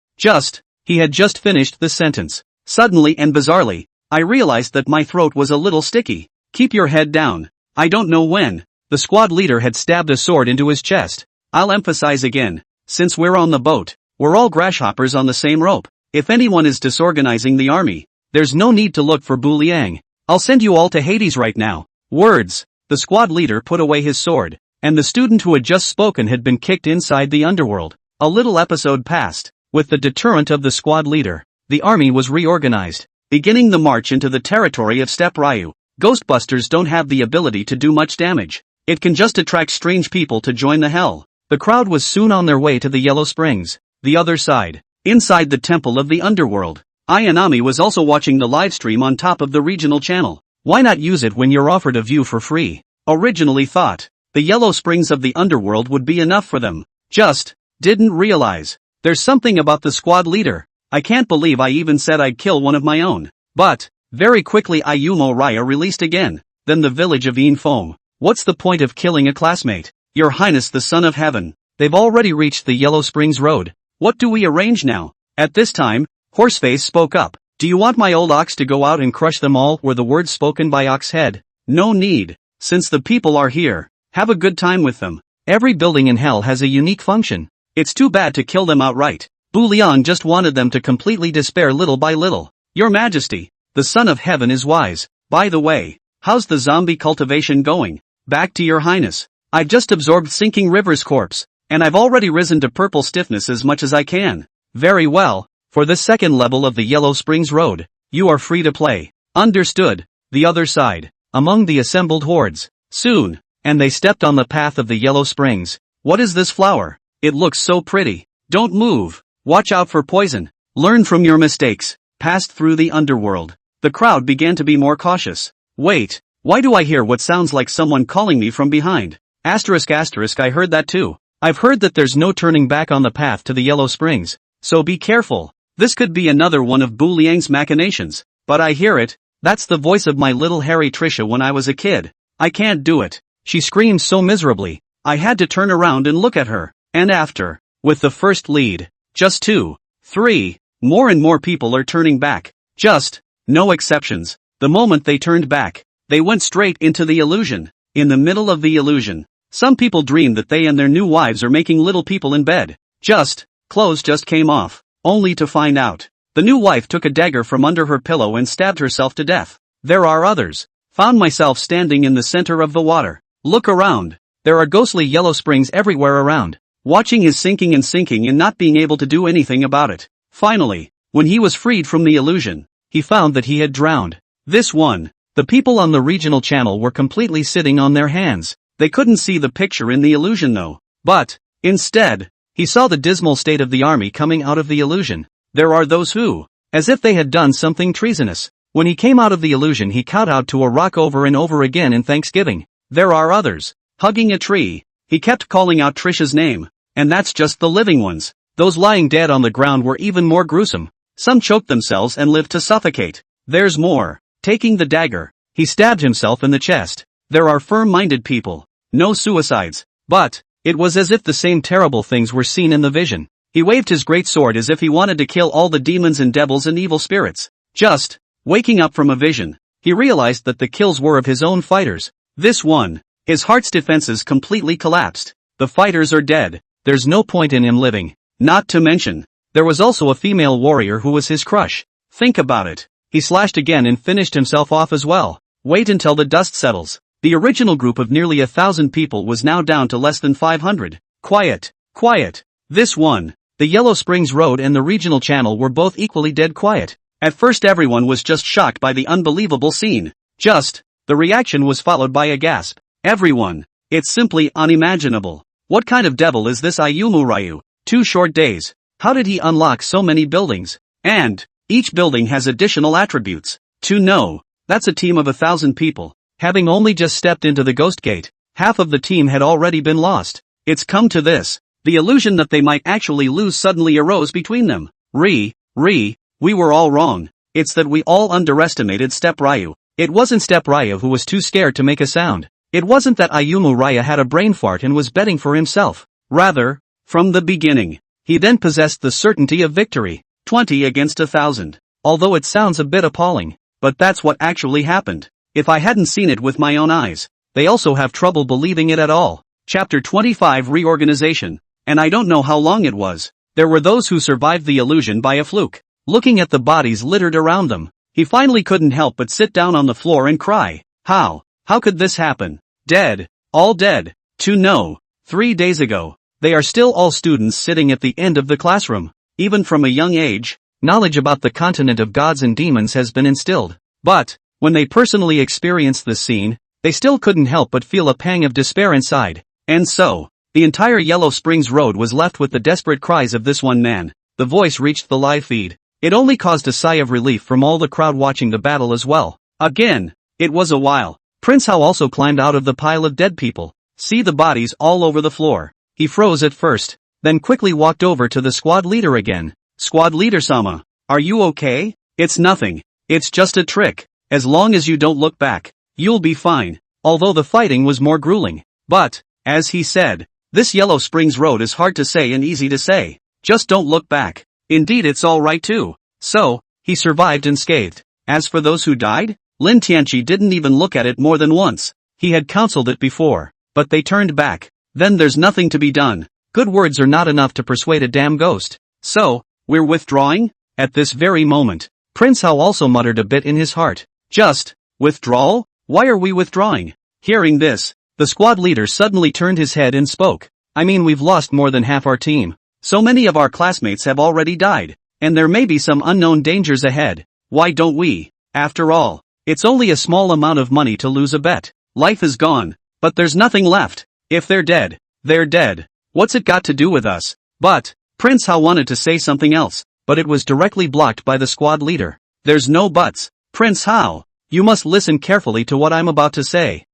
He had just finished the sentence. Suddenly and bizarrely, I realized that my throat was a little sticky. Keep your head down. I don't know when. The squad leader had stabbed a sword into his chest. I'll emphasize again. Since we're on the boat, we're all grasshoppers on the same rope. If anyone is disorganizing the army, there's no need to look for Bu Liang. I'll send you all to Hades right now. Words. The squad leader put away his sword, and the student who had just spoken had been kicked inside the underworld. A little episode passed. With the deterrent of the squad leader, the army was reorganized, beginning the march into the territory of Step Ryu. Ghostbusters don't have the ability to do much damage. It can just attract strange people to join the hell. The crowd was soon on their way to the Yellow Springs. The other side, inside the temple of the Underworld, Ayanami was also watching the live stream on top of the regional channel. Why not use it when you're offered a view for free? Originally thought, the Yellow Springs of the Underworld would be enough for them. Didn't realize. There's something about the squad leader. I can't believe I even said I'd kill one of my own. But, very quickly Ayumo Raya released again. Then the village of Yinfeng. What's the point of killing a classmate? Your Highness the Son of Heaven. They've already reached the Yellow Springs Road. What do we arrange now? At this time, Horseface spoke up. Do you want my old ox to go out and crush them all? Were the words spoken by Oxhead. No need. Since the people are here, have a good time with them. Every building in hell has a unique function. It's too bad to kill them outright. Bu Liang just wanted them to completely despair little by little. Your Majesty, the Son of Heaven is wise. By the way, how's the zombie cultivation going? Back to your Highness. I've just absorbed Sinking River's corpse, and I've already risen to purple stiffness as much as I can. Very well. For the second level of the Yellow Springs Road, you are free to play. Understood. The other side, among the assembled hordes. Soon, and they stepped on the path of the Yellow Springs. What is this flower? It looks so pretty. Don't move. Watch out for poison. Learn from your mistakes. Passed through the underworld. The crowd began to be more cautious. Wait, why do I hear what sounds like someone calling me from behind? ***, I heard that too. I've heard that there's no turning back on the path to the Yellow Springs, so be careful. This could be another one of Bu Liang's machinations, but I hear it. That's the voice of my little Harry Trisha when I was a kid. I can't do it. She screamed so miserably, I had to turn around and look at her. And after, with the first lead, just 2, 3, more and more people are turning back. Just, no exceptions. The moment they turned back, they went straight into the illusion. In the middle of the illusion, some people dream that they and their new wives are making little people in bed. Clothes just came off, only to find out. The new wife took a dagger from under her pillow and stabbed herself to death. There are others. Found myself standing in the center of the water. Look around. There are ghostly yellow springs everywhere around. Watching his sinking and not being able to do anything about it. Finally, when he was freed from the illusion, he found that he had drowned. This one. The people on the regional channel were completely sitting on their hands. They couldn't see the picture in the illusion though. But, instead, he saw the dismal state of the army coming out of the illusion. There are those who, as if they had done something treasonous. When he came out of the illusion he kowtowed to a rock over and over again in thanksgiving. There are others, hugging a tree. He kept calling out Trisha's name. And that's just the living ones. Those lying dead on the ground were even more gruesome. Some choked themselves and lived to suffocate. There's more. Taking the dagger, he stabbed himself in the chest. There are firm-minded people. No suicides. But, it was as if the same terrible things were seen in the vision. He waved his great sword as if he wanted to kill all the demons and devils and evil spirits. Just, waking up from a vision, he realized that the kills were of his own fighters. This one. His heart's defenses completely collapsed. The fighters are dead. There's no point in him living. Not to mention, there was also a female warrior who was his crush. Think about it. He slashed again and finished himself off as well. Wait until the dust settles. The original group of nearly 1,000 people was now down to less than 500. Quiet. Quiet. This one. The Yellow Springs Road and the regional channel were both equally dead quiet. At first everyone was just shocked by the unbelievable scene. The reaction was followed by a gasp. Everyone. It's simply unimaginable. What kind of devil is this Ayumu Ryu? 2 short days. How did he unlock so many buildings? And, each building has additional attributes. To know, that's a team of 1,000 people. Having only just stepped into the Ghost Gate, half of the team had already been lost. It's come to this. The illusion that they might actually lose suddenly arose between them. We were all wrong. It's that we all underestimated Step Ryu. It wasn't Step Ryu who was too scared to make a sound. It wasn't that Ayumu Raya had a brain fart and was betting for himself. Rather, from the beginning, he then possessed the certainty of victory. 20 against 1,000. Although it sounds a bit appalling, but that's what actually happened. If I hadn't seen it with my own eyes, they also have trouble believing it at all. Chapter 25 Reorganization. And I don't know how long it was. There were those who survived the illusion by a fluke. Looking at the bodies littered around them, he finally couldn't help but sit down on the floor and cry. How could this happen? Dead. All dead. To know. 3 days ago. They are still all students sitting at the end of the classroom. Even from a young age, knowledge about the continent of gods and demons has been instilled. But, when they personally experienced this scene, they still couldn't help but feel a pang of despair inside. And so, the entire Yellow Springs Road was left with the desperate cries of this one man. The voice reached the live feed. It only caused a sigh of relief from all the crowd watching the battle as well. Again, it was a while. Prince Hao also climbed out of the pile of dead people. See the bodies all over the floor. He froze at first, then quickly walked over to the squad leader again. Squad leader Sama, are you okay? It's nothing. It's just a trick. As long as you don't look back, you'll be fine. Although the fighting was more grueling. But, as he said, this Yellow Springs Road is hard to say and easy to say. Just don't look back. Indeed it's alright too. So, he survived unscathed. As for those who died, Lin Tianqi didn't even look at it more than once. He had counseled it before, but they turned back. Then there's nothing to be done. Good words are not enough to persuade a damn ghost. So, we're withdrawing? At this very moment, Prince Hao also muttered a bit in his heart. Just, withdrawal? Why are we withdrawing? Hearing this, the squad leader suddenly turned his head and spoke. I mean, we've lost more than half our team. So many of our classmates have already died, and there may be some unknown dangers ahead. Why don't we? After all, it's only a small amount of money to lose a bet. Life is gone, but there's nothing left. If they're dead, they're dead. What's it got to do with us? But, Prince Hao wanted to say something else, but it was directly blocked by the squad leader. There's no buts. Prince Hao, you must listen carefully to what I'm about to say.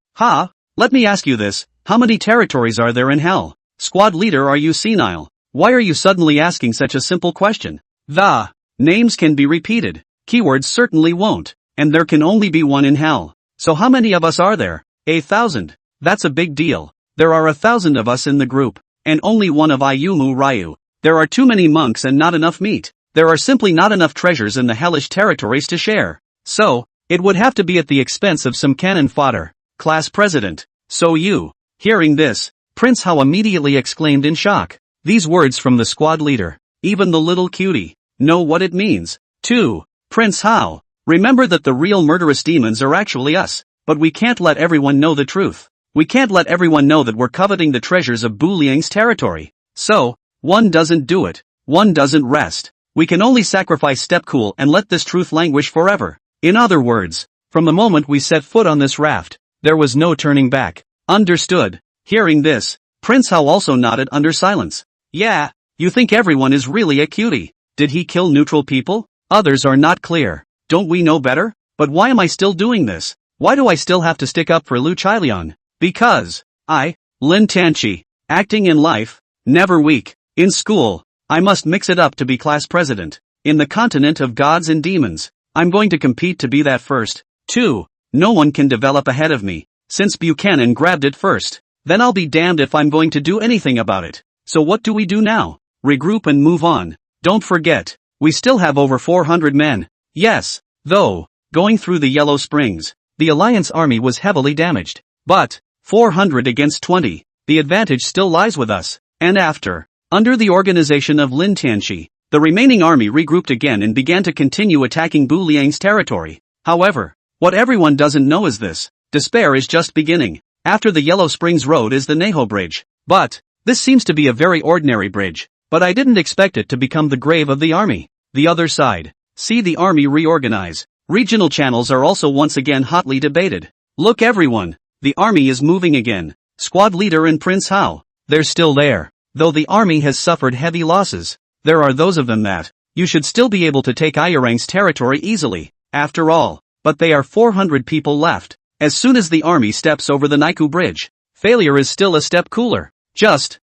Let me ask you this, how many territories are there in hell? Squad leader, are you senile? Why are you suddenly asking such a simple question? The names can be repeated. Keywords certainly won't. And there can only be one in hell. So how many of us are there? 1,000. That's a big deal. There are 1,000 of us in the group. and only one of Ayumu Ryu. There are too many monks and not enough meat. There are simply not enough treasures in the hellish territories to share. So, it would have to be at the expense of some cannon fodder. Class president. So you. Hearing this, Prince Hao immediately exclaimed in shock. These words from the squad leader. Even the little cutie know what it means. 2. Prince Hao. Remember that the real murderous demons are actually us, but we can't let everyone know the truth. We can't let everyone know that we're coveting the treasures of Bu Liang's territory. So, one doesn't do it. One doesn't rest. We can only sacrifice step cool and let this truth languish forever. In other words, from the moment we set foot on this raft, there was no turning back. Understood. Hearing this, Prince Hao also nodded under silence. Yeah, you think everyone is really a cutie. Did he kill neutral people? Others are not clear. Don't we know better? But why am I still doing this? Why do I still have to stick up for Lu Chailiang? Because, Lin Tanqi, acting in life, never weak. In school, I must mix it up to be class president. In the continent of gods and demons, I'm going to compete to be that first. 2. No one can develop ahead of me, since Buchanan grabbed it first. Then I'll be damned if I'm going to do anything about it. So what do we do now? Regroup and move on. Don't forget, we still have over 400 men. Yes, though, going through the Yellow Springs, the Alliance army was heavily damaged. But, 400 against 20, the advantage still lies with us. And after, under the organization of Lin Tanqi, the remaining army regrouped again and began to continue attacking Bu Liang's territory. However, what everyone doesn't know is this. Despair is just beginning. After the Yellow Springs Road is the Neho Bridge. But, this seems to be a very ordinary bridge. But I didn't expect it to become the grave of the army. The other side. See the army reorganize. Regional channels are also once again hotly debated. Look everyone. The army is moving again. Squad leader and Prince Hao. They're still there. Though the army has suffered heavy losses, there are those of them that, you should still be able to take Ayurang's territory easily, after all. But they are 400 people left. As soon as the army steps over the Naiku Bridge, failure is still a step cooler.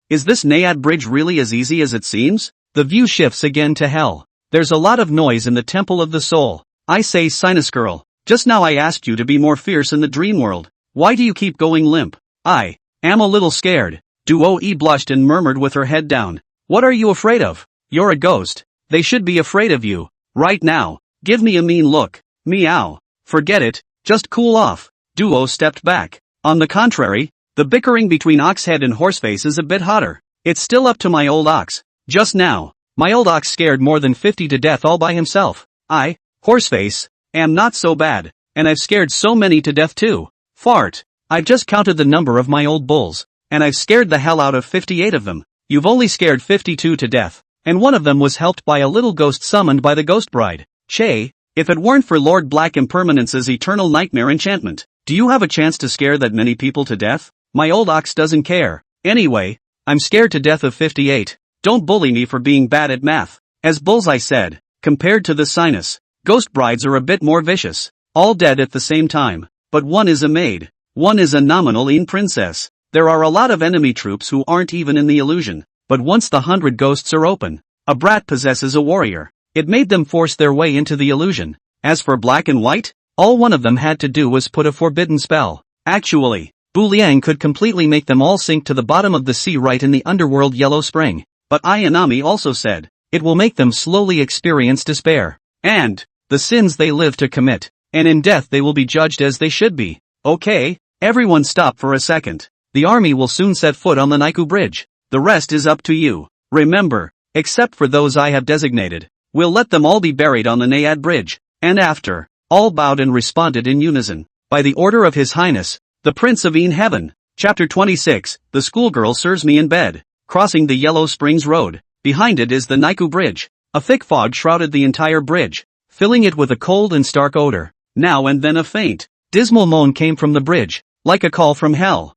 Is this Nayad Bridge really as easy as it seems? The view shifts again to hell. There's a lot of noise in the Temple of the Soul. I say Sinus Girl, just now I asked you to be more fierce in the dream world. Why do you keep going limp? I am a little scared. Duo-E blushed and murmured with her head down. What are you afraid of? You're a ghost. They should be afraid of you. Right now. Give me a mean look. Meow. Forget it. Just cool off. Duo stepped back. On the contrary, the bickering between Oxhead and Horseface is a bit hotter. It's still up to my old ox. Just now, my old ox scared more than 50 to death all by himself. I, Horseface, am not so bad, and I've scared so many to death too. Fart. I've just counted the number of my old bulls, and I've scared the hell out of 58 of them. You've only scared 52 to death, and one of them was helped by a little ghost summoned by the Ghost Bride. Che, if it weren't for Lord Black Impermanence's eternal nightmare enchantment, do you have a chance to scare that many people to death? My old ox doesn't care. Anyway, I'm scared to death of 58. Don't bully me for being bad at math. As Bullseye said, compared to the Sinus, Ghost Brides are a bit more vicious. All dead at the same time. But one is a maid. One is a nominal Een princess. There are a lot of enemy troops who aren't even in the illusion. But once the 100 ghosts are open, a brat possesses a warrior. It made them force their way into the illusion. As for Black and White, all one of them had to do was put a forbidden spell. Actually, Bu Liang could completely make them all sink to the bottom of the sea right in the underworld Yellow Spring. But Ayanami also said, it will make them slowly experience despair. And, the sins they live to commit. And in death they will be judged as they should be. Okay, everyone stop for a second. The army will soon set foot on the Naiku Bridge. The rest is up to you. Remember, except for those I have designated, we'll let them all be buried on the Nayad Bridge. And after, all bowed and responded in unison. By the order of His Highness, the Prince of Een Heaven. Chapter 26, The Schoolgirl Serves Me in Bed. Crossing the Yellow Springs Road. Behind it is the Naiku Bridge. A thick fog shrouded the entire bridge, filling it with a cold and stark odor. Now and then a faint, dismal moan came from the bridge, like a call from hell.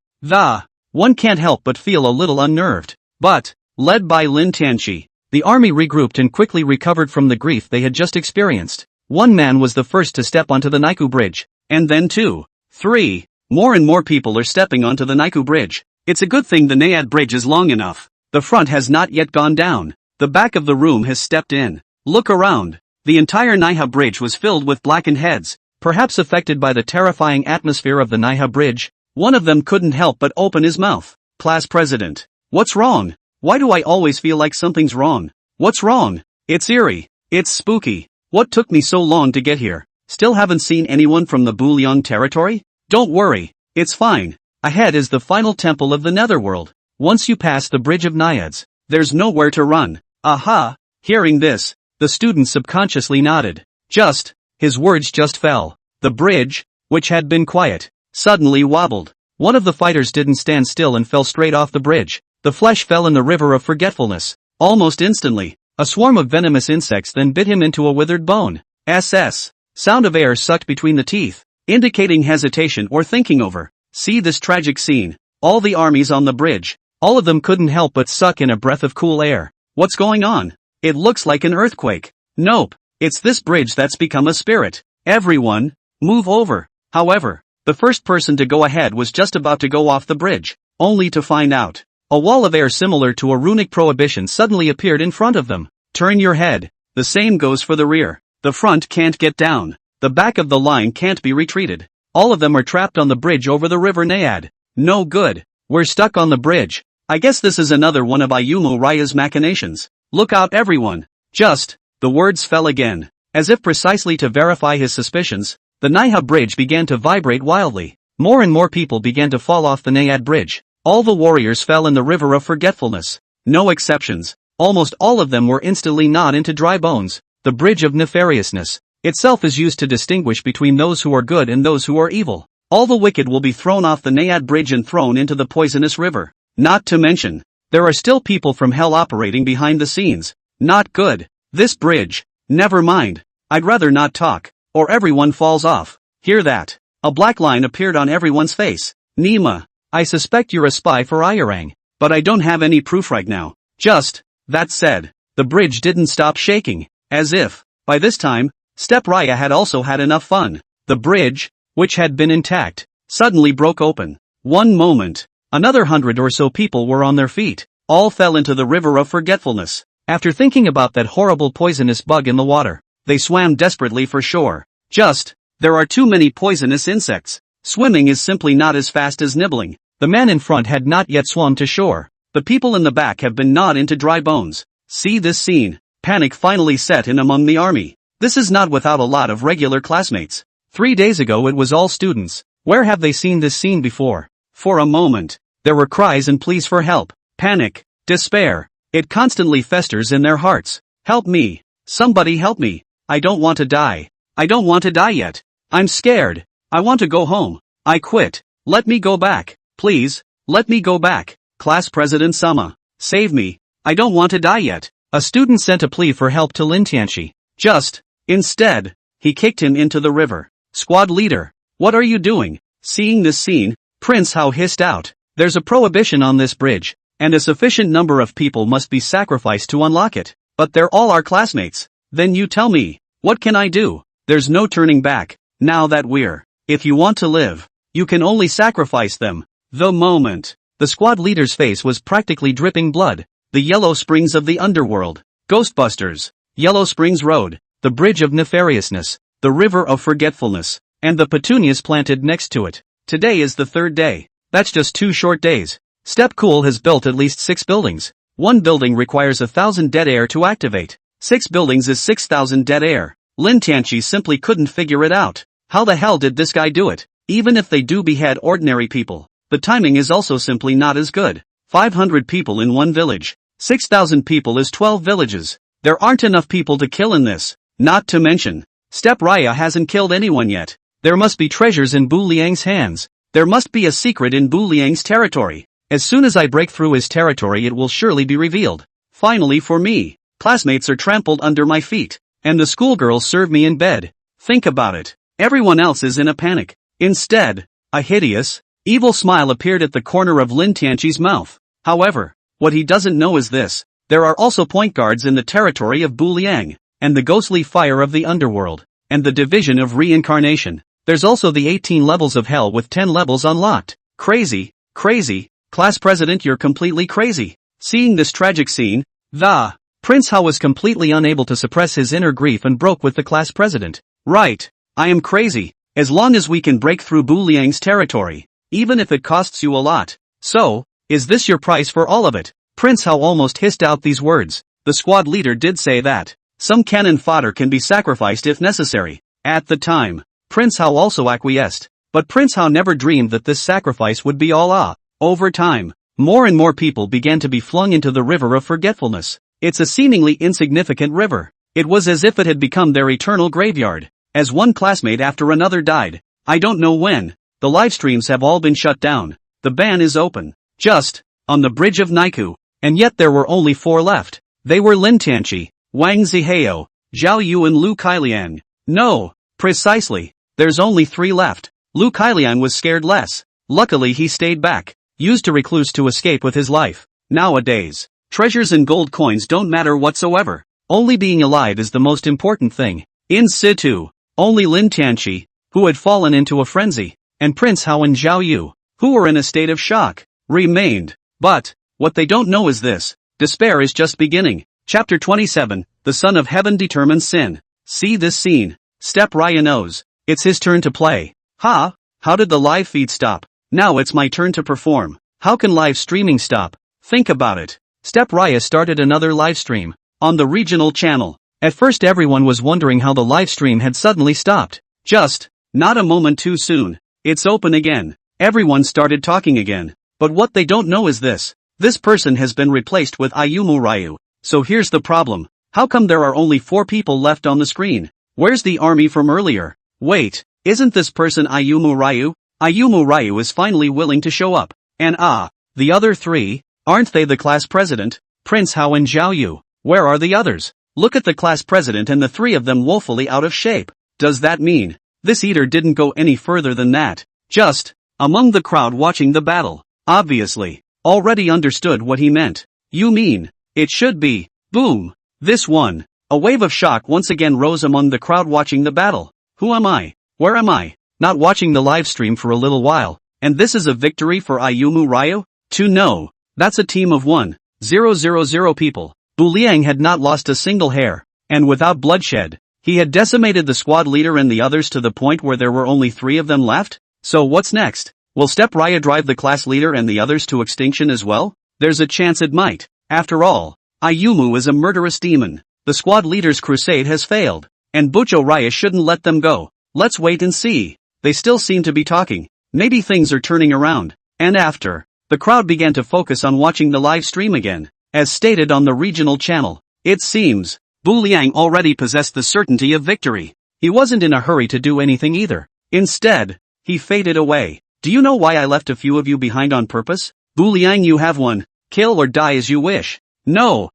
One can't help but feel a little unnerved. But, led by Lin Tanqi, the army regrouped and quickly recovered from the grief they had just experienced. One man was the first to step onto the Naiku Bridge, and then 2, 3, more and more people are stepping onto the Naiku Bridge. It's a good thing the Nayad Bridge is long enough. The front has not yet gone down. The back of the room has stepped in. Look around. The entire Naiha Bridge was filled with blackened heads, perhaps affected by the terrifying atmosphere of the Naiha Bridge. One of them couldn't help but open his mouth. Class President. What's wrong? Why do I always feel like something's wrong? What's wrong? It's eerie. It's spooky. What took me so long to get here? Still haven't seen anyone from the Bu Liang territory? Don't worry. It's fine. Ahead is the final temple of the Netherworld. Once you pass the Bridge of Naiads, there's nowhere to run. Aha! Hearing this, the student subconsciously nodded. His words just fell. The bridge, which had been quiet, suddenly wobbled. One of the fighters didn't stand still and fell straight off the bridge. The flesh fell in the river of forgetfulness. Almost instantly, a swarm of venomous insects then bit him into a withered bone. Sound of air sucked between the teeth, indicating hesitation or thinking over. See this tragic scene. All the armies on the bridge. All of them couldn't help but suck in a breath of cool air. What's going on? It looks like an earthquake. Nope. It's this bridge that's become a spirit. Everyone, move over. However, the first person to go ahead was just about to go off the bridge, only to find out. A wall of air similar to a runic prohibition suddenly appeared in front of them. Turn your head. The same goes for the rear. The front can't get down. The back of the line can't be retreated. All of them are trapped on the bridge over the river Naiad. No good. We're stuck on the bridge. I guess this is another one of Ayumu Raya's machinations. Look out everyone. The words fell again. As if precisely to verify his suspicions, the Naiha bridge began to vibrate wildly. More and more people began to fall off the Naiad bridge. All the warriors fell in the river of forgetfulness. No exceptions. Almost all of them were instantly gnawed into dry bones. The bridge of nefariousness itself is used to distinguish between those who are good and those who are evil. All the wicked will be thrown off the Naiad bridge and thrown into the poisonous river. Not to mention, there are still people from hell operating behind the scenes. Not good. This bridge. Never mind. I'd rather not talk, or everyone falls off. Hear that? A black line appeared on everyone's face. Nima, I suspect you're a spy for Ayarang, but I don't have any proof right now. That said, the bridge didn't stop shaking, as if, by this time, Step Raya had also had enough fun. The bridge, which had been intact, suddenly broke open. One moment. Another 100 or so people were on their feet. All fell into the river of forgetfulness. After thinking about that horrible poisonous bug in the water, they swam desperately for shore. There are too many poisonous insects. Swimming is simply not as fast as nibbling. The man in front had not yet swum to shore. The people in the back have been gnawed into dry bones. See this scene. Panic finally set in among the army. This is not without a lot of regular classmates. 3 days ago it was all students. Where have they seen this scene before? For a moment, there were cries and pleas for help. Panic. Despair. It constantly festers in their hearts. Help me. Somebody help me. I don't want to die. I don't want to die yet. I'm scared. I want to go home. I quit. Let me go back. Please, let me go back. Class President Sama. Save me. I don't want to die yet. A student sent a plea for help to Lin Tianxi. Instead, he kicked him into the river. Squad leader. What are you doing? Seeing this scene, Prince Hao hissed out. There's a prohibition on this bridge, and a sufficient number of people must be sacrificed to unlock it. But they're all our classmates. Then you tell me, what can I do? There's no turning back, now that if you want to live, you can only sacrifice them. The moment. The squad leader's face was practically dripping blood. The Yellow Springs of the Underworld. Ghostbusters. Yellow Springs Road. The Bridge of Nefariousness. The River of Forgetfulness. And the petunias planted next to it. Today is the 3rd day. That's just 2 short days. Step Cool has built at least 6 buildings. 1 building requires 1,000 dead air to activate. 6 buildings is 6,000 dead air. Lin Tianxi simply couldn't figure it out. How the hell did this guy do it? Even if they do behead ordinary people, the timing is also simply not as good. 500 people in 1 village. 6,000 people is 12 villages. There aren't enough people to kill in this. Not to mention, Step Raya hasn't killed anyone yet. There must be treasures in Bu Liang's hands. There must be a secret in Bu Liang's territory. As soon as I break through his territory it will surely be revealed. Finally for me, classmates are trampled under my feet, and the schoolgirls serve me in bed. Think about it. Everyone else is in a panic. Instead, a hideous, evil smile appeared at the corner of Lin Tianxi's mouth. However, what he doesn't know is this. There are also point guards in the territory of Bu Liang, and the ghostly fire of the underworld, and the division of reincarnation. There's also the 18 levels of hell with 10 levels unlocked. Crazy, crazy, class president, you're completely crazy. Seeing this tragic scene, the Prince Hao was completely unable to suppress his inner grief and broke with the class president. Right, I am crazy, as long as we can break through Bu Liang's territory, even if it costs you a lot. So, Is this your price for all of it? Prince Hao almost hissed out these words. The squad leader did say that some cannon fodder can be sacrificed if necessary. At the time, Prince Hao also acquiesced. But Prince Hao never dreamed that this sacrifice would be all. Over time, more and more people began to be flung into the river of forgetfulness. It's a seemingly insignificant river. It was as if it had become their eternal graveyard. As one classmate after another died. I don't know when. The live streams have all been shut down. The ban is open. Just on the bridge of Naiku. And yet there were only 4 left. They were Lin Tianqi, Wang Zihao, Zhao Yu and Lu Kailiang. No, precisely. There's only 3 left. Lu Kailiang was scared less. Luckily he stayed back. Used to recluse to escape with his life. Nowadays, treasures and gold coins don't matter whatsoever. Only being alive is the most important thing. In situ, only Lin Tianqi, who had fallen into a frenzy, and Prince Hao and Zhao Yu, who were in a state of shock, remained. But what they don't know is this. Despair is just beginning. Chapter 27, The Son of Heaven Determines Sin. See this scene. Step Raya knows. It's his turn to play. Ha! How did the live feed stop? Now it's my turn to perform. How can live streaming stop? Think about it. Step Raya started another live stream. On the regional channel. At first everyone was wondering how the live stream had suddenly stopped. Just, not a moment too soon. It's open again. Everyone started talking again. But what they don't know is this. This person has been replaced with Ayumu Ryu. So here's the problem. How come there are only 4 people left on the screen? Where's the army from earlier? Wait, isn't this person Ayumu Ryu? Ayumu Ryu is finally willing to show up. And the other 3, aren't they the class president, Prince Hao and Zhao Yu? Where are the others? Look at the class president and the 3 of them woefully out of shape. Does that mean this eater didn't go any further than that? Just among the crowd watching the battle. Obviously, already understood what he meant. You mean, it should be, boom, this one. A wave of shock once again rose among the crowd watching the battle. Who am I? Where am I? Not watching the live stream for a little while. And this is a victory for Ayumu Ryu? No. That's a team of 1,000 people. Bu Liang had not lost a single hair. And without bloodshed, he had decimated the squad leader and the others to the point where there were only 3 of them left? So what's next? Will Step Raya drive the class leader and the others to extinction as well? There's a chance it might. After all, Ayumu is a murderous demon. The squad leader's crusade has failed. And Bucho Raya shouldn't let them go. Let's wait and see. They still seem to be talking. Maybe things are turning around. And after, the crowd began to focus on watching the live stream again. As stated on the regional channel, it seems, Bu Liang already possessed the certainty of victory. He wasn't in a hurry to do anything either. Instead, he faded away. Do you know why I left a few of you behind on purpose? Bu Liang, you have one. Kill or die as you wish. No.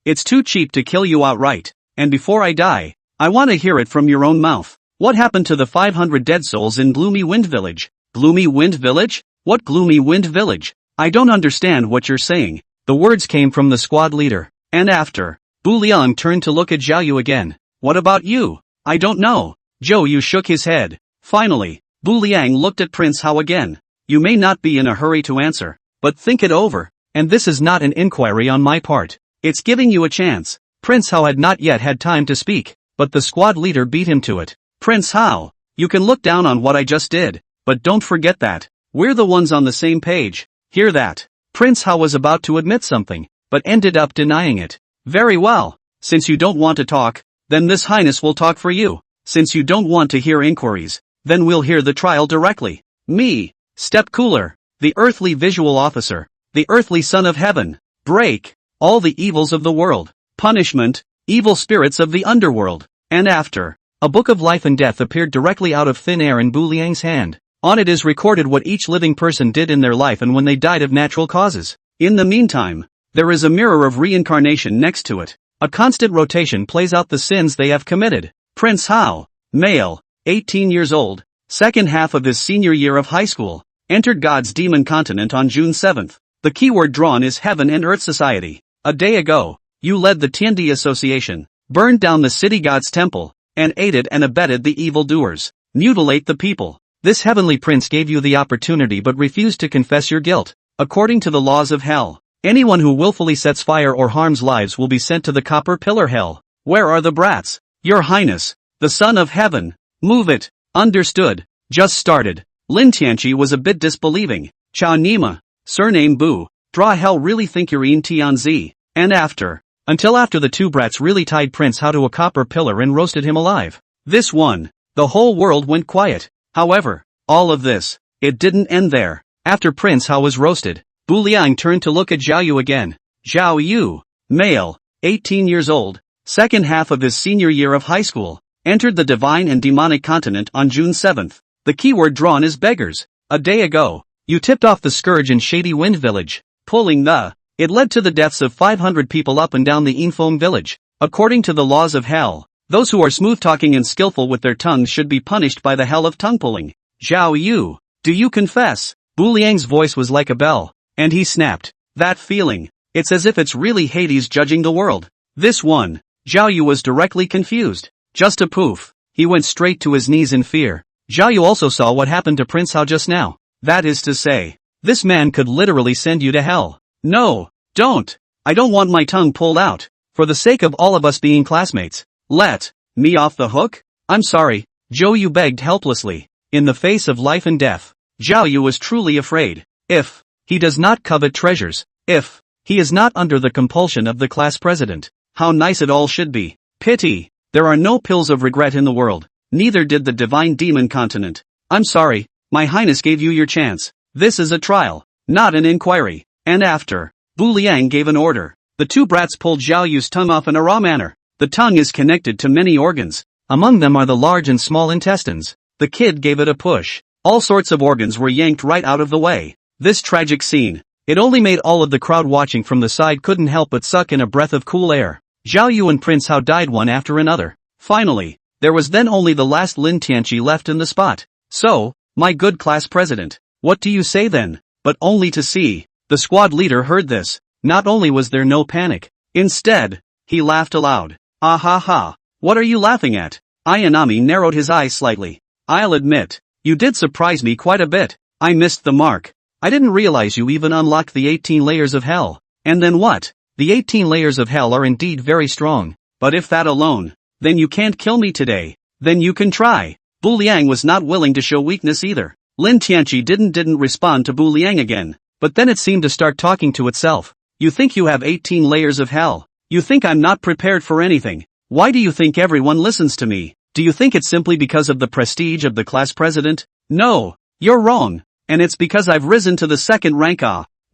It's too cheap to kill you outright. And before I die, I want to hear it from your own mouth. What happened to the 500 dead souls in Gloomy Wind Village? Gloomy Wind Village? What Gloomy Wind Village? I don't understand what you're saying. The words came from the squad leader. And after, Bu Liang turned to look at Zhao Yu again. What about you? I don't know. Zhou Yu shook his head. Finally, Bu Liang looked at Prince Hao again. You may not be in a hurry to answer, but think it over. And this is not an inquiry on my part. It's giving you a chance. Prince Hao had not yet had time to speak, but the squad leader beat him to it. Prince Hao, you can look down on what I just did, but don't forget that we're the ones on the same page. Hear that? Prince Hao was about to admit something, but ended up denying it. Very well. Since you don't want to talk, then This Highness will talk for you. Since you don't want to hear inquiries, then we'll hear the trial directly. Me, Step Cooler, the earthly visual officer, the earthly son of heaven, break all the evils of the world, punishment, evil spirits of the underworld. And after, a book of life and death appeared directly out of thin air in Bu Liang's hand. On it is recorded what each living person did in their life and when they died of natural causes. In the meantime, there is a mirror of reincarnation next to it. A constant rotation plays out the sins they have committed. Prince Hao, male, 18 years old, second half of his senior year of high school, entered God's demon continent on June 7th. The keyword drawn is Heaven and Earth Society. A day ago, you led the Tiandi Association, burned down the city god's temple, and aided and abetted the evildoers. Mutilate the people. This heavenly prince gave you the opportunity but refused to confess your guilt. According to the laws of hell, anyone who willfully sets fire or harms lives will be sent to the copper pillar hell. Where are the brats? Your Highness, the Son of Heaven. Move it. Understood. Just started. Lin Tianqi was a bit disbelieving. Chao Nima, Surname Bu. Draw hell really think you're in Tianzi. And after. Until after the two brats really tied Prince Hao to a copper pillar and roasted him alive. This one. The whole world went quiet. However, all of this, it didn't end there. After Prince Hao was roasted, Bu Liang turned to look at Zhao Yu again. Zhao Yu, male, 18 years old, second half of his senior year of high school, entered the divine and demonic continent on June 7th. The keyword drawn is beggars. A day ago, you tipped off the scourge in Shady Wind Village, pulling the. It led to the deaths of 500 people up and down the Infom village. According to the laws of hell, those who are smooth-talking and skillful with their tongues should be punished by the hell of tongue-pulling. Zhao Yu, do you confess? Bu Liang's voice was like a bell, and he snapped. That feeling, it's as if it's really Hades judging the world. This one, Zhao Yu was directly confused. Just a poof. He went straight to his knees in fear. Zhao Yu also saw what happened to Prince Hao just now. That is to say, this man could literally send you to hell. No, don't. I don't want my tongue pulled out. For the sake of all of us being classmates, let me off the hook? I'm sorry, Zhou Yu begged helplessly. In the face of life and death, Zhao Yu was truly afraid. If he does not covet treasures, if he is not under the compulsion of the class president, how nice it all should be. Pity, there are no pills of regret in the world, neither did the divine demon continent. I'm sorry, my highness gave you your chance. This is a trial, not an inquiry. And after, Bu Liang gave an order. The two brats pulled Zhao Yu's tongue off in a raw manner. The tongue is connected to many organs. Among them are the large and small intestines. The kid gave it a push. All sorts of organs were yanked right out of the way. This tragic scene, it only made all of the crowd watching from the side couldn't help but suck in a breath of cool air. Zhao Yu and Prince Hao died one after another. Finally, there was then only the last Lin Tianqi left in the spot. So, my good class president, what do you say then? But only to see. The squad leader heard this. Not only was there no panic, instead, he laughed aloud. Ah ha ha, what are you laughing at? Ayanami narrowed his eyes slightly. I'll admit, you did surprise me quite a bit. I missed the mark. I didn't realize you even unlocked the 18 layers of hell. And then what? The 18 layers of hell are indeed very strong. But if that alone, then you can't kill me today. Then you can try. Bu Liang was not willing to show weakness either. Lin Tianqi didn't respond to Bu Liang again. But then it seemed to start talking to itself. You think you have 18 layers of hell? You think I'm not prepared for anything? Why do you think everyone listens to me? Do you think it's simply because of the prestige of the class president? No, you're wrong. And it's because I've risen to the second rank.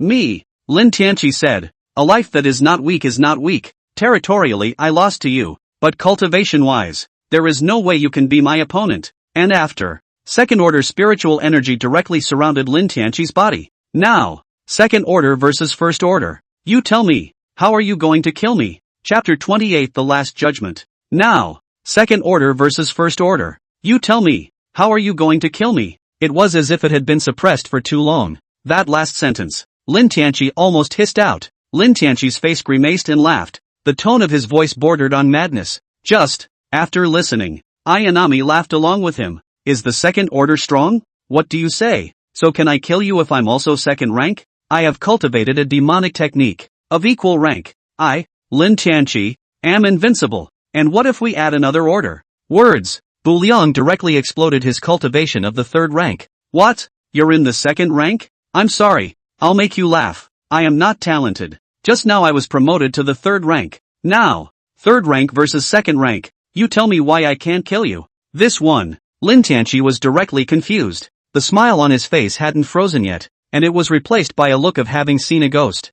Me, Lin Tianqi said. A life that is not weak is not weak. Territorially I lost to you, but cultivation-wise, there is no way you can be my opponent. And after, second-order spiritual energy directly surrounded Lin Tianqi's body. Now, second order versus first order. You tell me, how are you going to kill me? Chapter 28 The Last Judgment. Now, second order versus first order. You tell me, how are you going to kill me? It was as if it had been suppressed for too long. That last sentence, Lin Tianqi almost hissed out. Lin Tianqi's face grimaced and laughed. The tone of his voice bordered on madness. Just, after listening, Ayanami laughed along with him. Is the second order strong? What do you say? So can I kill you if I'm also second rank? I have cultivated a demonic technique, of equal rank. I, Lin Tianqi, am invincible. And what if we add another order? Words. Bu Liang directly exploded his cultivation of the third rank. What? You're in the second rank? I'm sorry, I'll make you laugh. I am not talented. Just now I was promoted to the third rank. Now, third rank versus second rank. You tell me why I can't kill you. This one. Lin Tianqi was directly confused. The smile on his face hadn't frozen yet, and it was replaced by a look of having seen a ghost.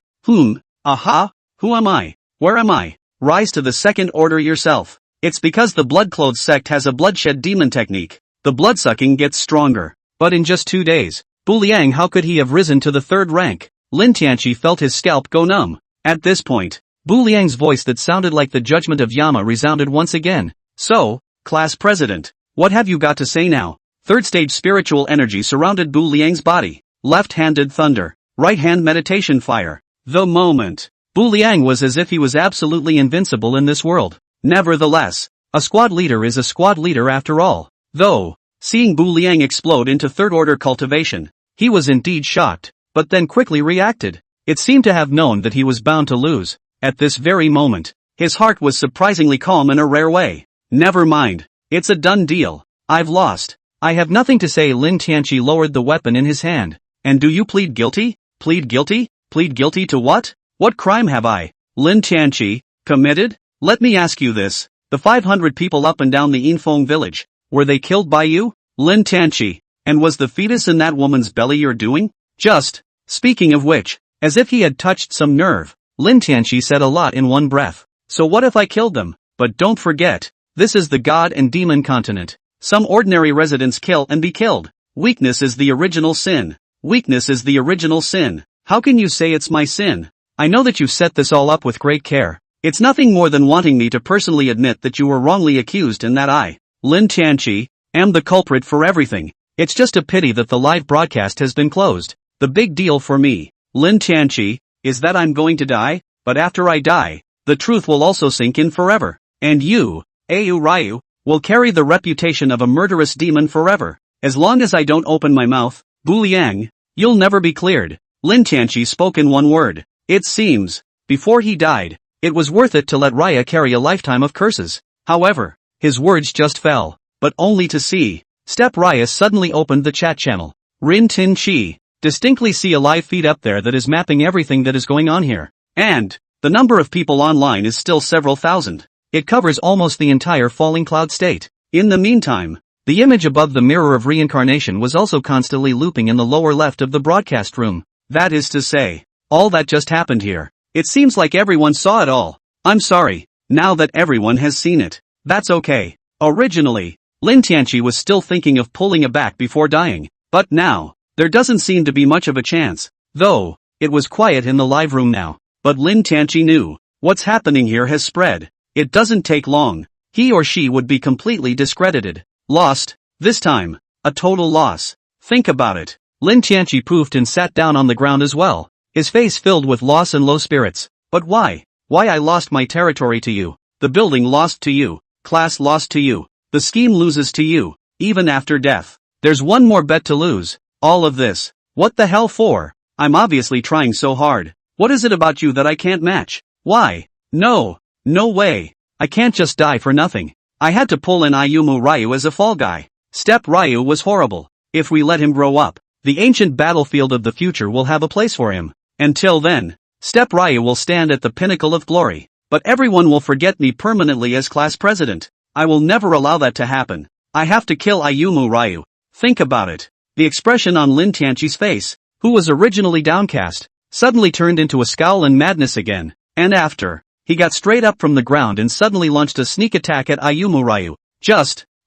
Aha, who am I? Where am I? Rise to the second order yourself. It's because the blood-clothed sect has a bloodshed demon technique. The blood-sucking gets stronger. But in just 2 days, Bu Liang, how could he have risen to the third rank? Lin Tianqi felt his scalp go numb. At this point, Bu Liang's voice that sounded like the judgment of Yama resounded once again. So, class president, what have you got to say now? Third stage spiritual energy surrounded Bu Liang's body. Left-handed thunder, right-hand meditation fire. The moment. Bu Liang was as if he was absolutely invincible in this world. Nevertheless, a squad leader is a squad leader after all. Though, seeing Bu Liang explode into third-order cultivation, he was indeed shocked, but then quickly reacted. It seemed to have known that he was bound to lose. At this very moment, his heart was surprisingly calm in a rare way. Never mind, it's a done deal. I've lost. I have nothing to say. Lin Tianqi lowered the weapon in his hand. And do you plead guilty? Plead guilty? Plead guilty to what? What crime have I, Lin Tianqi, committed? Let me ask you this. The 500 people up and down the Yinfeng village, were they killed by you, Lin Tianqi? And was the fetus in that woman's belly your doing? Just, speaking of which, as if he had touched some nerve, Lin Tianqi said a lot in one breath. So what if I killed them? But don't forget, this is the god and demon continent. Some ordinary residents kill and be killed. Weakness is the original sin. Weakness is the original sin. How can you say it's my sin? I know that you set this all up with great care. It's nothing more than wanting me to personally admit that you were wrongly accused and that I, Lin Tianqi, am the culprit for everything. It's just a pity that the live broadcast has been closed. The big deal for me, Lin Tianqi, is that I'm going to die, but after I die, the truth will also sink in forever. And you, Ayu Ryu, will carry the reputation of a murderous demon forever. As long as I don't open my mouth, Bu Liang, you'll never be cleared. Lin Tianqi spoke in one word. It seems, before he died, it was worth it to let Raya carry a lifetime of curses. However, his words just fell, but only to see. Step Raya suddenly opened the chat channel. Rin Tin Chi, distinctly see a live feed up there that is mapping everything that is going on here. And, the number of people online is still several thousand. It covers almost the entire Falling Cloud state. In the meantime, the image above the mirror of reincarnation was also constantly looping in the lower left of the broadcast room. That is to say, all that just happened here. It seems like everyone saw it all. I'm sorry, now that everyone has seen it. That's okay. Originally, Lin Tianqi was still thinking of pulling it back before dying, but now, there doesn't seem to be much of a chance. Though, it was quiet in the live room now. But Lin Tianqi knew, what's happening here has spread. It doesn't take long. He or she would be completely discredited. Lost, this time, a total loss. Think about it. Lin Tianqi poofed and sat down on the ground as well, his face filled with loss and low spirits. But why? Why I lost my territory to you. The building lost to you. Class lost to you. The scheme loses to you, even after death. There's one more bet to lose. All of this. What the hell for? I'm obviously trying so hard. What is it about you that I can't match? Why? No. No way. I can't just die for nothing. I had to pull in Ayumu Ryu as a fall guy. Step Ryu was horrible. If we let him grow up, the ancient battlefield of the future will have a place for him. Until then, Step Ryu will stand at the pinnacle of glory. But everyone will forget me permanently as class president. I will never allow that to happen. I have to kill Ayumu Ryu. Think about it. The expression on Lin Tianqi's face, who was originally downcast, suddenly turned into a scowl and madness again. And after, he got straight up from the ground and suddenly launched a sneak attack at Ayumu Ryu.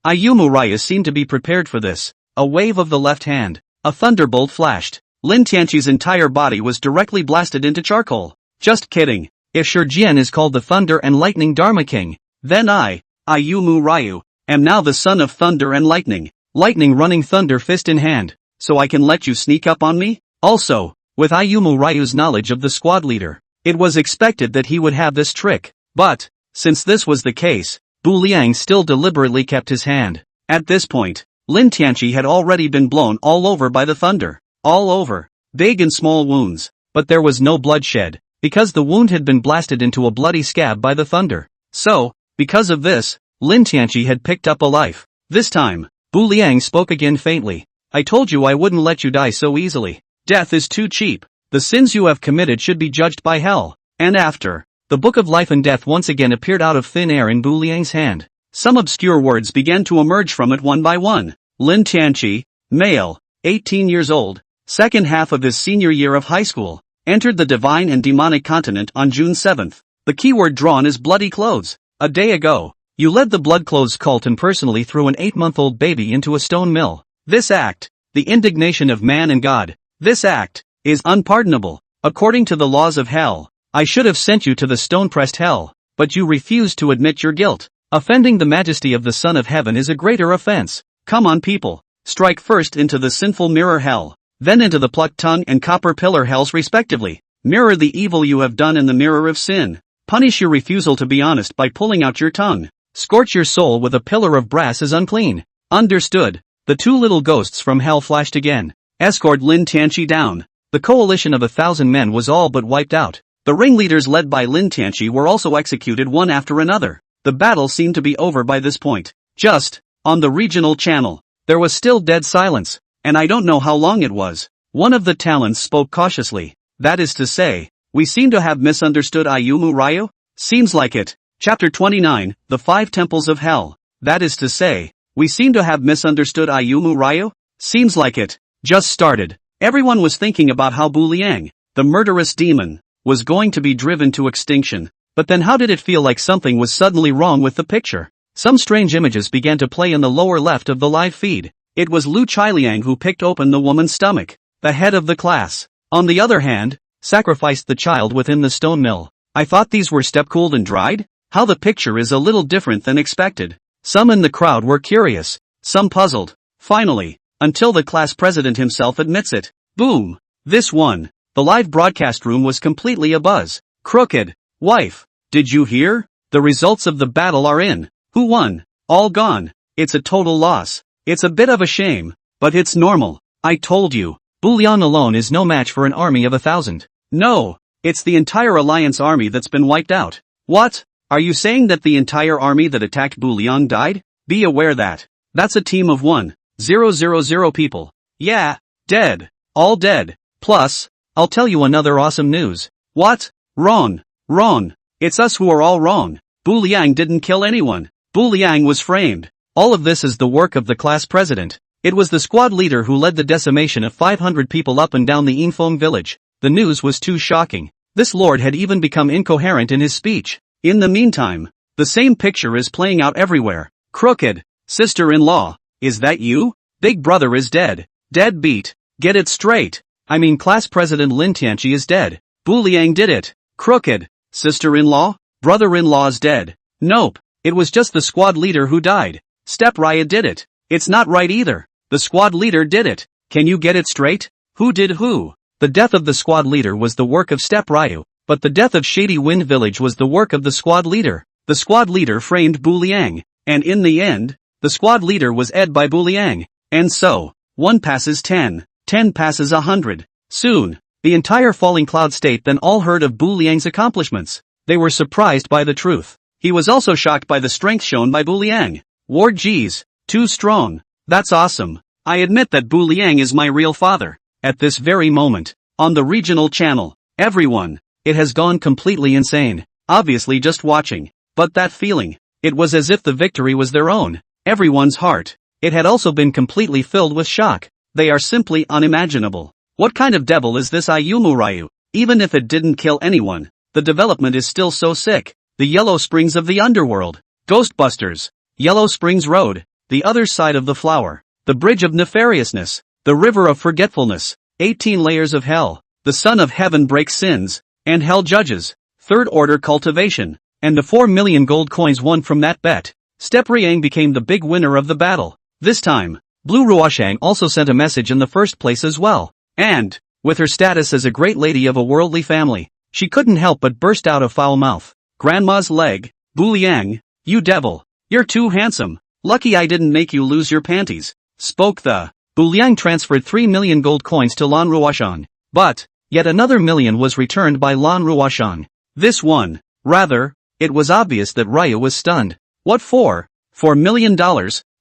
Ayumu Ryu seemed to be prepared for this. A wave of the left hand. A thunderbolt flashed. Lin Tianqi's entire body was directly blasted into charcoal. Just kidding. If Shijian is called the Thunder and Lightning Dharma King, then I, Ayumu Ryu, am now the son of thunder and lightning. Lightning running thunder fist in hand. So I can let you sneak up on me? Also, with Ayumu Ryu's knowledge of the squad leader, it was expected that he would have this trick. But, since this was the case, Bu Liang still deliberately kept his hand. At this point, Lin Tianqi had already been blown all over by the thunder. All over. Big and small wounds. But there was no bloodshed, because the wound had been blasted into a bloody scab by the thunder. So, because of this, Lin Tianqi had picked up a life. This time, Bu Liang spoke again faintly. I told you I wouldn't let you die so easily. Death is too cheap. The sins you have committed should be judged by hell. And after, the Book of Life and Death once again appeared out of thin air in Bu Liang's hand. Some obscure words began to emerge from it one by one. Lin Tianqi, male, 18 years old, second half of his senior year of high school, entered the divine and demonic continent on June 7th. The keyword drawn is bloody clothes. A day ago, you led the blood clothes cult and personally threw an 8-month-old baby into a stone mill. This act, the indignation of man and God, this act, is unpardonable. According to the laws of hell, I should have sent you to the stone-pressed hell, but you refused to admit your guilt. Offending the majesty of the Son of Heaven is a greater offense. Come on people, strike first into the sinful mirror hell, then into the plucked tongue and copper pillar hells respectively. Mirror the evil you have done in the mirror of sin. Punish your refusal to be honest by pulling out your tongue. Scorch your soul with a pillar of brass as unclean. Understood. The two little ghosts from hell flashed again. Escort Lin Tianqi down. The coalition of 1,000 men was all but wiped out. The ringleaders led by Lin Tianqi were also executed one after another. The battle seemed to be over by this point. Just, on the regional channel, there was still dead silence, and I don't know how long it was. One of the talents spoke cautiously. That is to say, we seem to have misunderstood Ayumu Ryu? Seems like it. Chapter 29, The Five Temples of Hell. That is to say, we seem to have misunderstood Ayumu Ryu? Seems like it. Just started. Everyone was thinking about how Bu Liang, the murderous demon, was going to be driven to extinction. But then how did it feel like something was suddenly wrong with the picture? Some strange images began to play in the lower left of the live feed. It was Lu Chailiang who picked open the woman's stomach. The head of the class, on the other hand, sacrificed the child within the stone mill. I thought these were step-cooled and dried? How the picture is a little different than expected. Some in the crowd were curious, some puzzled. Finally, until the class president himself admits it. Boom! This one. The live broadcast room was completely abuzz. Crooked. Wife. Did you hear? The results of the battle are in. Who won? All gone. It's a total loss. It's a bit of a shame, but it's normal. I told you. Bu Liang alone is no match for an army of 1,000. No. It's the entire alliance army that's been wiped out. What? Are you saying that the entire army that attacked Bu Liang died? Be aware that. That's a team of 1,000 people. Yeah. Dead. All dead. Plus, I'll tell you another awesome news. What? Wrong. Wrong. It's us who are all wrong. Bu Liang didn't kill anyone. Bu Liang was framed. All of this is the work of the class president. It was the squad leader who led the decimation of 500 people up and down the Yingfeng village. The news was too shocking. This lord had even become incoherent in his speech. In the meantime, the same picture is playing out everywhere. Crooked. Sister-in-law. Is that you? Big brother is dead. Dead beat. Get it straight. I mean class president Lin Tianqi is dead. Bu Liang did it. Crooked. Sister-in-law? Brother-in-law's dead. Nope. It was just the squad leader who died. Step Raya did it. It's not right either. The squad leader did it. Can you get it straight? Who did who? The death of the squad leader was the work of Step Ryu, but the death of Shady Wind Village was the work of the squad leader. The squad leader framed Bu Liang, and in the end, the squad leader was ed by Bu Liang. And so, 1 passes 10, 10 passes 100. Soon, the entire Falling Cloud state then all heard of Bu Liang's accomplishments. They were surprised by the truth. He was also shocked by the strength shown by Bu Liang. Ward geez, too strong. That's awesome. I admit that Bu Liang is my real father. At this very moment, on the regional channel, everyone, it has gone completely insane. Obviously just watching. But that feeling, it was as if the victory was their own. Everyone's heart. It had also been completely filled with shock. They are simply unimaginable. What kind of devil is this Ayumu Ryu? Even if it didn't kill anyone, the development is still so sick. The Yellow Springs of the Underworld. Ghostbusters. Yellow Springs Road. The other side of the flower. The Bridge of Nefariousness. The River of Forgetfulness. 18 layers of hell. The Son of Heaven breaks sins. And hell judges. Third order cultivation. And the 4 million gold coins won from that bet. Step Riang became the big winner of the battle. This time, Blue Ruoshang also sent a message in the first place as well. And, with her status as a great lady of a worldly family, she couldn't help but burst out a foul mouth. Grandma's leg. Bu Liang, you devil. You're too handsome. Lucky I didn't make you lose your panties. Spoke the. Bu Liang transferred 3 million gold coins to Lan Ruoshang. But, yet another million was returned by Lan Ruoshang. This one. Rather, it was obvious that Ryu was stunned. What for? $4 million,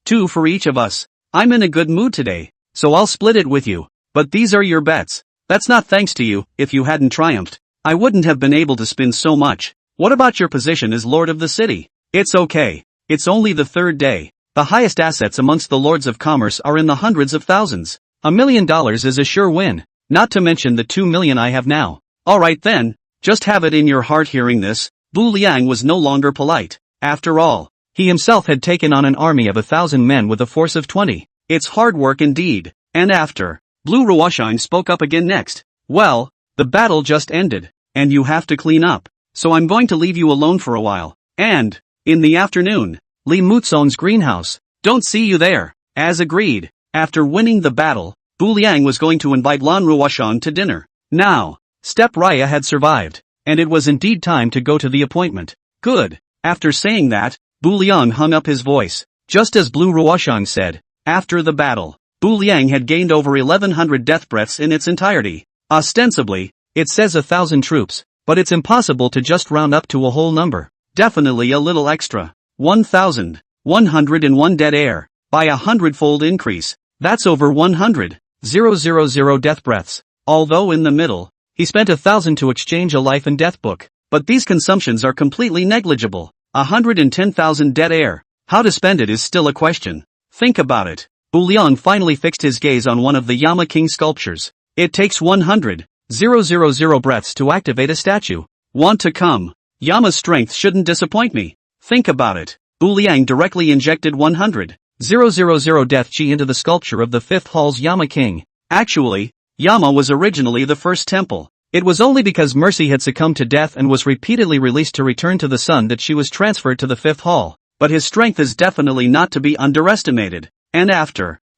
2 for each of us. I'm in a good mood today, so I'll split it with you. But these are your bets. That's not thanks to you. If you hadn't triumphed, I wouldn't have been able to spin so much. What about your position as lord of the city? It's okay. It's only the 3rd day. The highest assets amongst the lords of commerce are in the hundreds of thousands. $1 million is a sure win. Not to mention the 2 million I have now. Alright then, just have it in your heart. Hearing this, Bu Liang was no longer polite. After all, he himself had taken on an army of 1,000 men with a force of 20. It's hard work indeed. And after, Blue Ruoshang spoke up again next. Well, the battle just ended, and you have to clean up. So I'm going to leave you alone for a while. And, in the afternoon, Li Muzong's greenhouse. Don't see you there. As agreed, after winning the battle, Bu Liang was going to invite Lan Ruoshang to dinner. Now, Step Raya had survived, and it was indeed time to go to the appointment. Good. After saying that, Bu Liang hung up his voice. Just as Blue Ruoshang said, after the battle, Bu Liang had gained over 1,100 death breaths in its entirety. Ostensibly, it says 1,000 troops, but it's impossible to just round up to a whole number. Definitely a little extra. 1,101 dead air. By a 100-fold increase. That's over 100. 000 death breaths. Although in the middle, he spent 1,000 to exchange a life and death book. But these consumptions are completely negligible. 110,000 dead air. How to spend it is still a question. Think about it. Bu Liang finally fixed his gaze on one of the Yama King sculptures. It takes 100,000 breaths to activate a statue. Want to come? Yama's strength shouldn't disappoint me. Think about it. Bu Liang directly injected 100,000 death chi into the sculpture of the 5th Hall's Yama King. Actually, Yama was originally the first temple. It was only because Mercy had succumbed to death and was repeatedly released to return to the sun that she was transferred to the 5th Hall. But his strength is definitely not to be underestimated. And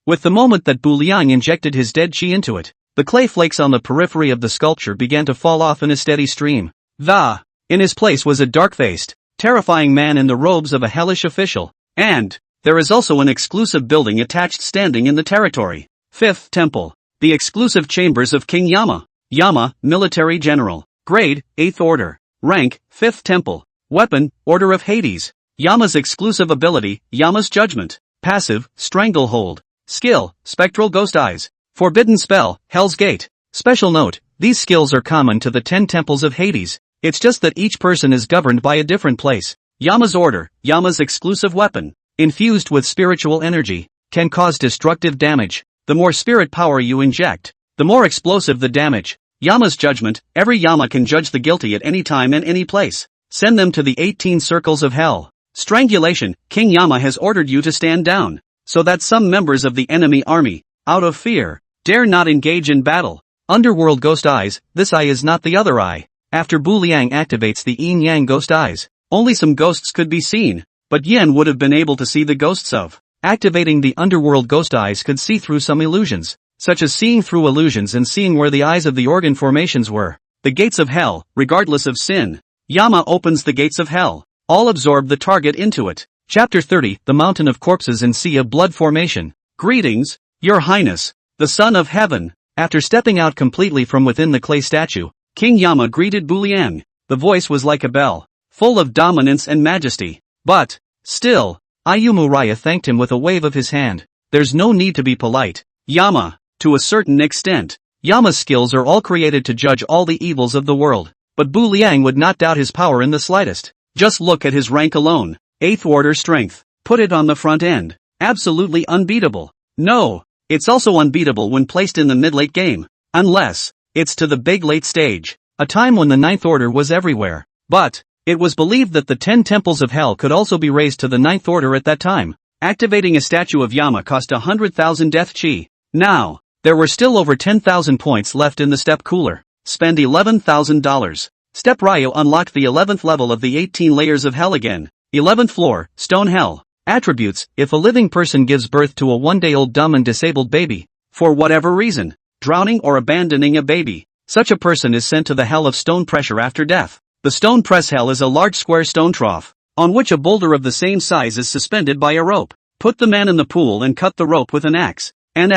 with the moment that Bu Liang injected his dead chi into it, the clay flakes on the periphery of the sculpture began to fall off in a steady stream. In his place was a dark-faced, terrifying man in the robes of a hellish official. And there is also an exclusive building attached standing in the territory. 5th Temple. The exclusive chambers of King Yama. Yama, Military General. Grade, 8th Order. Rank, 5th Temple. Weapon, Order of Hades. Yama's exclusive ability, Yama's Judgment. Passive, Stranglehold. Skill, Spectral Ghost Eyes. Forbidden spell, Hell's Gate. Special note, these skills are common to the 10 temples of Hades. It's just that each person is governed by a different place. Yama's Order, Yama's exclusive weapon. Infused with spiritual energy. Can cause destructive damage. The more spirit power you inject, the more explosive the damage. Yama's Judgment, every Yama can judge the guilty at any time and any place. Send them to the 18 circles of hell. Strangulation, King Yama has ordered you to stand down, so that some members of the enemy army, out of fear, dare not engage in battle. Underworld Ghost Eyes, this eye is not the other eye. After Bu Liang activates the Yin Yang Ghost Eyes, only some ghosts could be seen, but Yen would have been able to see the ghosts of. Activating the Underworld Ghost Eyes could see through some illusions, such as seeing through illusions and seeing where the eyes of the organ formations were. The gates of hell, regardless of sin. Yama opens the gates of hell. All absorb the target into it. Chapter 30, The Mountain of Corpses and Sea of Blood Formation. Greetings, Your Highness, the Son of Heaven. After stepping out completely from within the clay statue, King Yama greeted Bu Liang. The voice was like a bell, full of dominance and majesty. But, still, Ayumuraya thanked him with a wave of his hand. There's no need to be polite. Yama, to a certain extent, Yama's skills are all created to judge all the evils of the world. But Bu Liang would not doubt his power in the slightest. Just look at his rank alone. 8th Order Strength. Put it on the front end. Absolutely unbeatable. No, it's also unbeatable when placed in the mid-late game. Unless it's to the big late stage. A time when the 9th Order was everywhere. But it was believed that the 10 temples of hell could also be raised to the 9th Order at that time. Activating a statue of Yama cost 100,000 death chi. Now, there were still over 10,000 points left in the step cooler. Spend $11,000. Step Ryo unlocked the 11th level of the 18 layers of hell again. 11th floor, Stone Hell. Attributes, if a living person gives birth to a one-day-old dumb and disabled baby, for whatever reason, drowning or abandoning a baby, such a person is sent to the hell of stone pressure after death. The stone press hell is a large square stone trough, on which a boulder of the same size is suspended by a rope. Put the man in the pool and cut the rope with an axe. And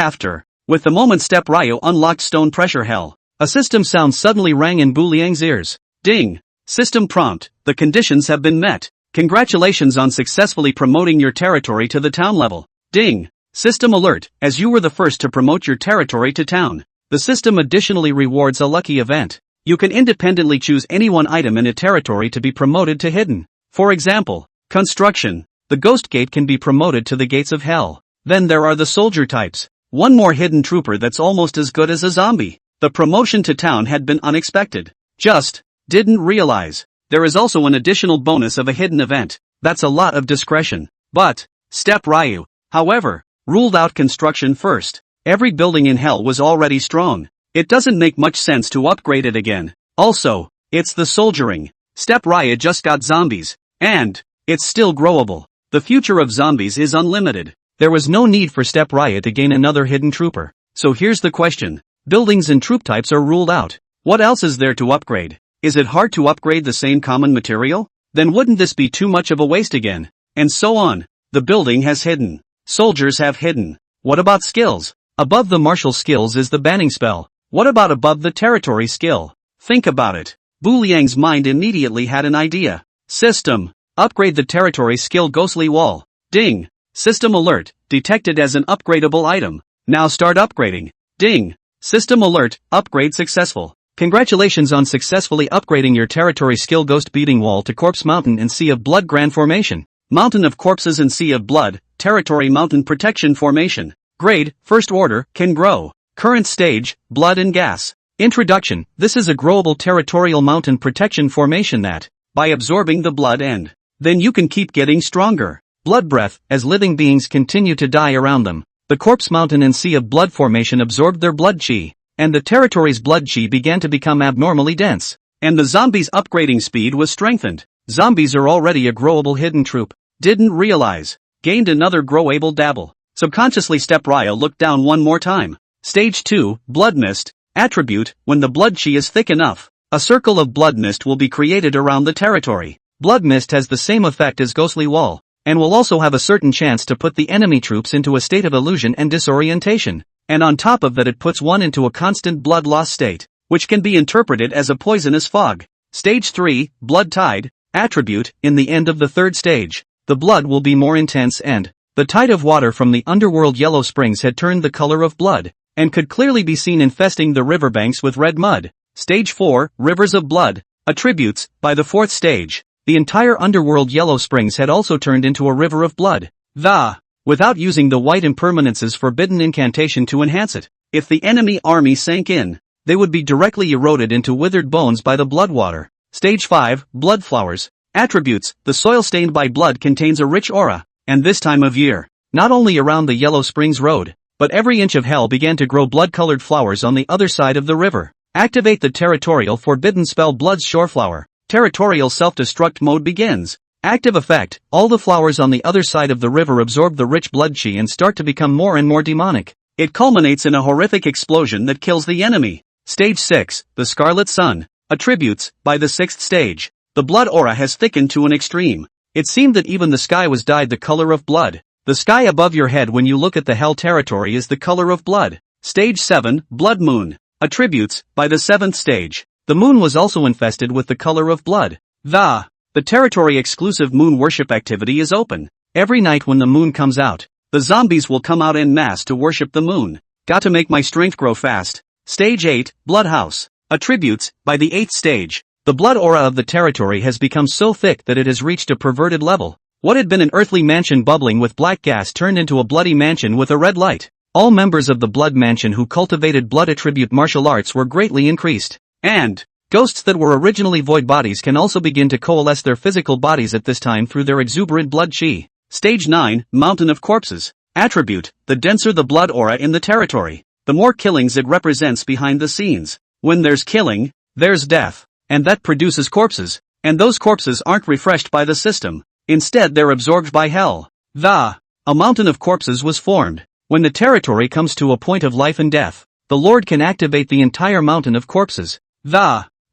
with the moment Step Ryo unlocked stone pressure hell, a system sound suddenly rang in Bu Liang's ears. Ding! System prompt, the conditions have been met. Congratulations on successfully promoting your territory to the town level. Ding! System alert, as you were the first to promote your territory to town. The system additionally rewards a lucky event. You can independently choose any one item in a territory to be promoted to hidden. For example, construction. The ghost gate can be promoted to the gates of hell. Then there are the soldier types. One more hidden trooper that's almost as good as a zombie. The promotion to town had been unexpected. Just didn't realize. There is also an additional bonus of a hidden event. That's a lot of discretion. But Step Ryu, however, ruled out construction first. Every building in hell was already strong. It doesn't make much sense to upgrade it again. Also, it's the soldiering. Step Ryu just got zombies. And it's still growable. The future of zombies is unlimited. There was no need for Step Ryu to gain another hidden trooper. So here's the question. Buildings and troop types are ruled out. What else is there to upgrade? Is it hard to upgrade the same common material? Then wouldn't this be too much of a waste again? And so on. The building has hidden. Soldiers have hidden. What about skills? Above the martial skills is the banning spell. What about above the territory skill? Think about it. Bu Liang's mind immediately had an idea. System. Upgrade the territory skill Ghostly Wall. Ding. System alert. Detected as an upgradable item. Now start upgrading. Ding! System alert, upgrade successful. Congratulations on successfully upgrading your territory skill Ghost Beating Wall to Corpse Mountain and Sea of Blood Grand Formation. Mountain of Corpses and Sea of Blood, Territory Mountain Protection Formation. Grade, First Order, can grow. Current stage, Blood and Gas. Introduction, this is a growable territorial mountain protection formation that, by absorbing the blood and, then you can keep getting stronger. Blood breath, as living beings continue to die around them. The Corpse Mountain and Sea of Blood formation absorbed their blood chi, and the territory's blood chi began to become abnormally dense. And the zombies' upgrading speed was strengthened. Zombies are already a growable hidden troop. Didn't realize. Gained another growable dabble. Subconsciously Step Raya looked down one more time. Stage 2, Blood Mist. Attribute, when the blood chi is thick enough, a circle of blood mist will be created around the territory. Blood mist has the same effect as Ghostly Wall, and will also have a certain chance to put the enemy troops into a state of illusion and disorientation. And on top of that it puts one into a constant blood loss state, which can be interpreted as a poisonous fog. Stage 3, Blood Tide. Attribute, in the end of the third stage, the blood will be more intense and, the tide of water from the underworld yellow springs had turned the color of blood, and could clearly be seen infesting the riverbanks with red mud. Stage 4, Rivers of Blood. Attributes, by the fourth stage, the entire underworld yellow springs had also turned into a river of blood. Without using the white impermanence's forbidden incantation to enhance it, if the enemy army sank in, they would be directly eroded into withered bones by the blood water. Stage 5, Blood Flowers. Attributes, the soil stained by blood contains a rich aura, and this time of year, not only around the Yellow Springs Road, but every inch of hell began to grow blood-colored flowers on the other side of the river. Activate the territorial forbidden spell Blood's Shoreflower. Territorial self-destruct mode begins. Active effect, all the flowers on the other side of the river absorb the rich blood chi and start to become more and more demonic. It culminates in a horrific explosion that kills the enemy. Stage 6, the Scarlet Sun. Attributes, by the sixth stage, the blood aura has thickened to an extreme. It seemed that even the sky was dyed the color of blood. The sky above your head when you look at the hell territory is the color of blood. Stage 7, Blood Moon. Attributes, by the seventh stage, the moon was also infested with the color of blood. The territory exclusive moon worship activity is open. Every night when the moon comes out, the zombies will come out en masse to worship the moon. Got to make my strength grow fast. Stage 8, Blood House. Attributes, by the eighth stage, the blood aura of the territory has become so thick that it has reached a perverted level. What had been an earthly mansion bubbling with black gas turned into a bloody mansion with a red light. All members of the blood mansion who cultivated blood attribute martial arts were greatly increased. And ghosts that were originally void bodies can also begin to coalesce their physical bodies at this time through their exuberant blood chi. Stage 9, Mountain of Corpses. Attribute, the denser the blood aura in the territory, the more killings it represents behind the scenes. When there's killing, there's death. And that produces corpses. And those corpses aren't refreshed by the system. Instead they're absorbed by hell. A mountain of corpses was formed. When the territory comes to a point of life and death, the Lord can activate the entire mountain of corpses.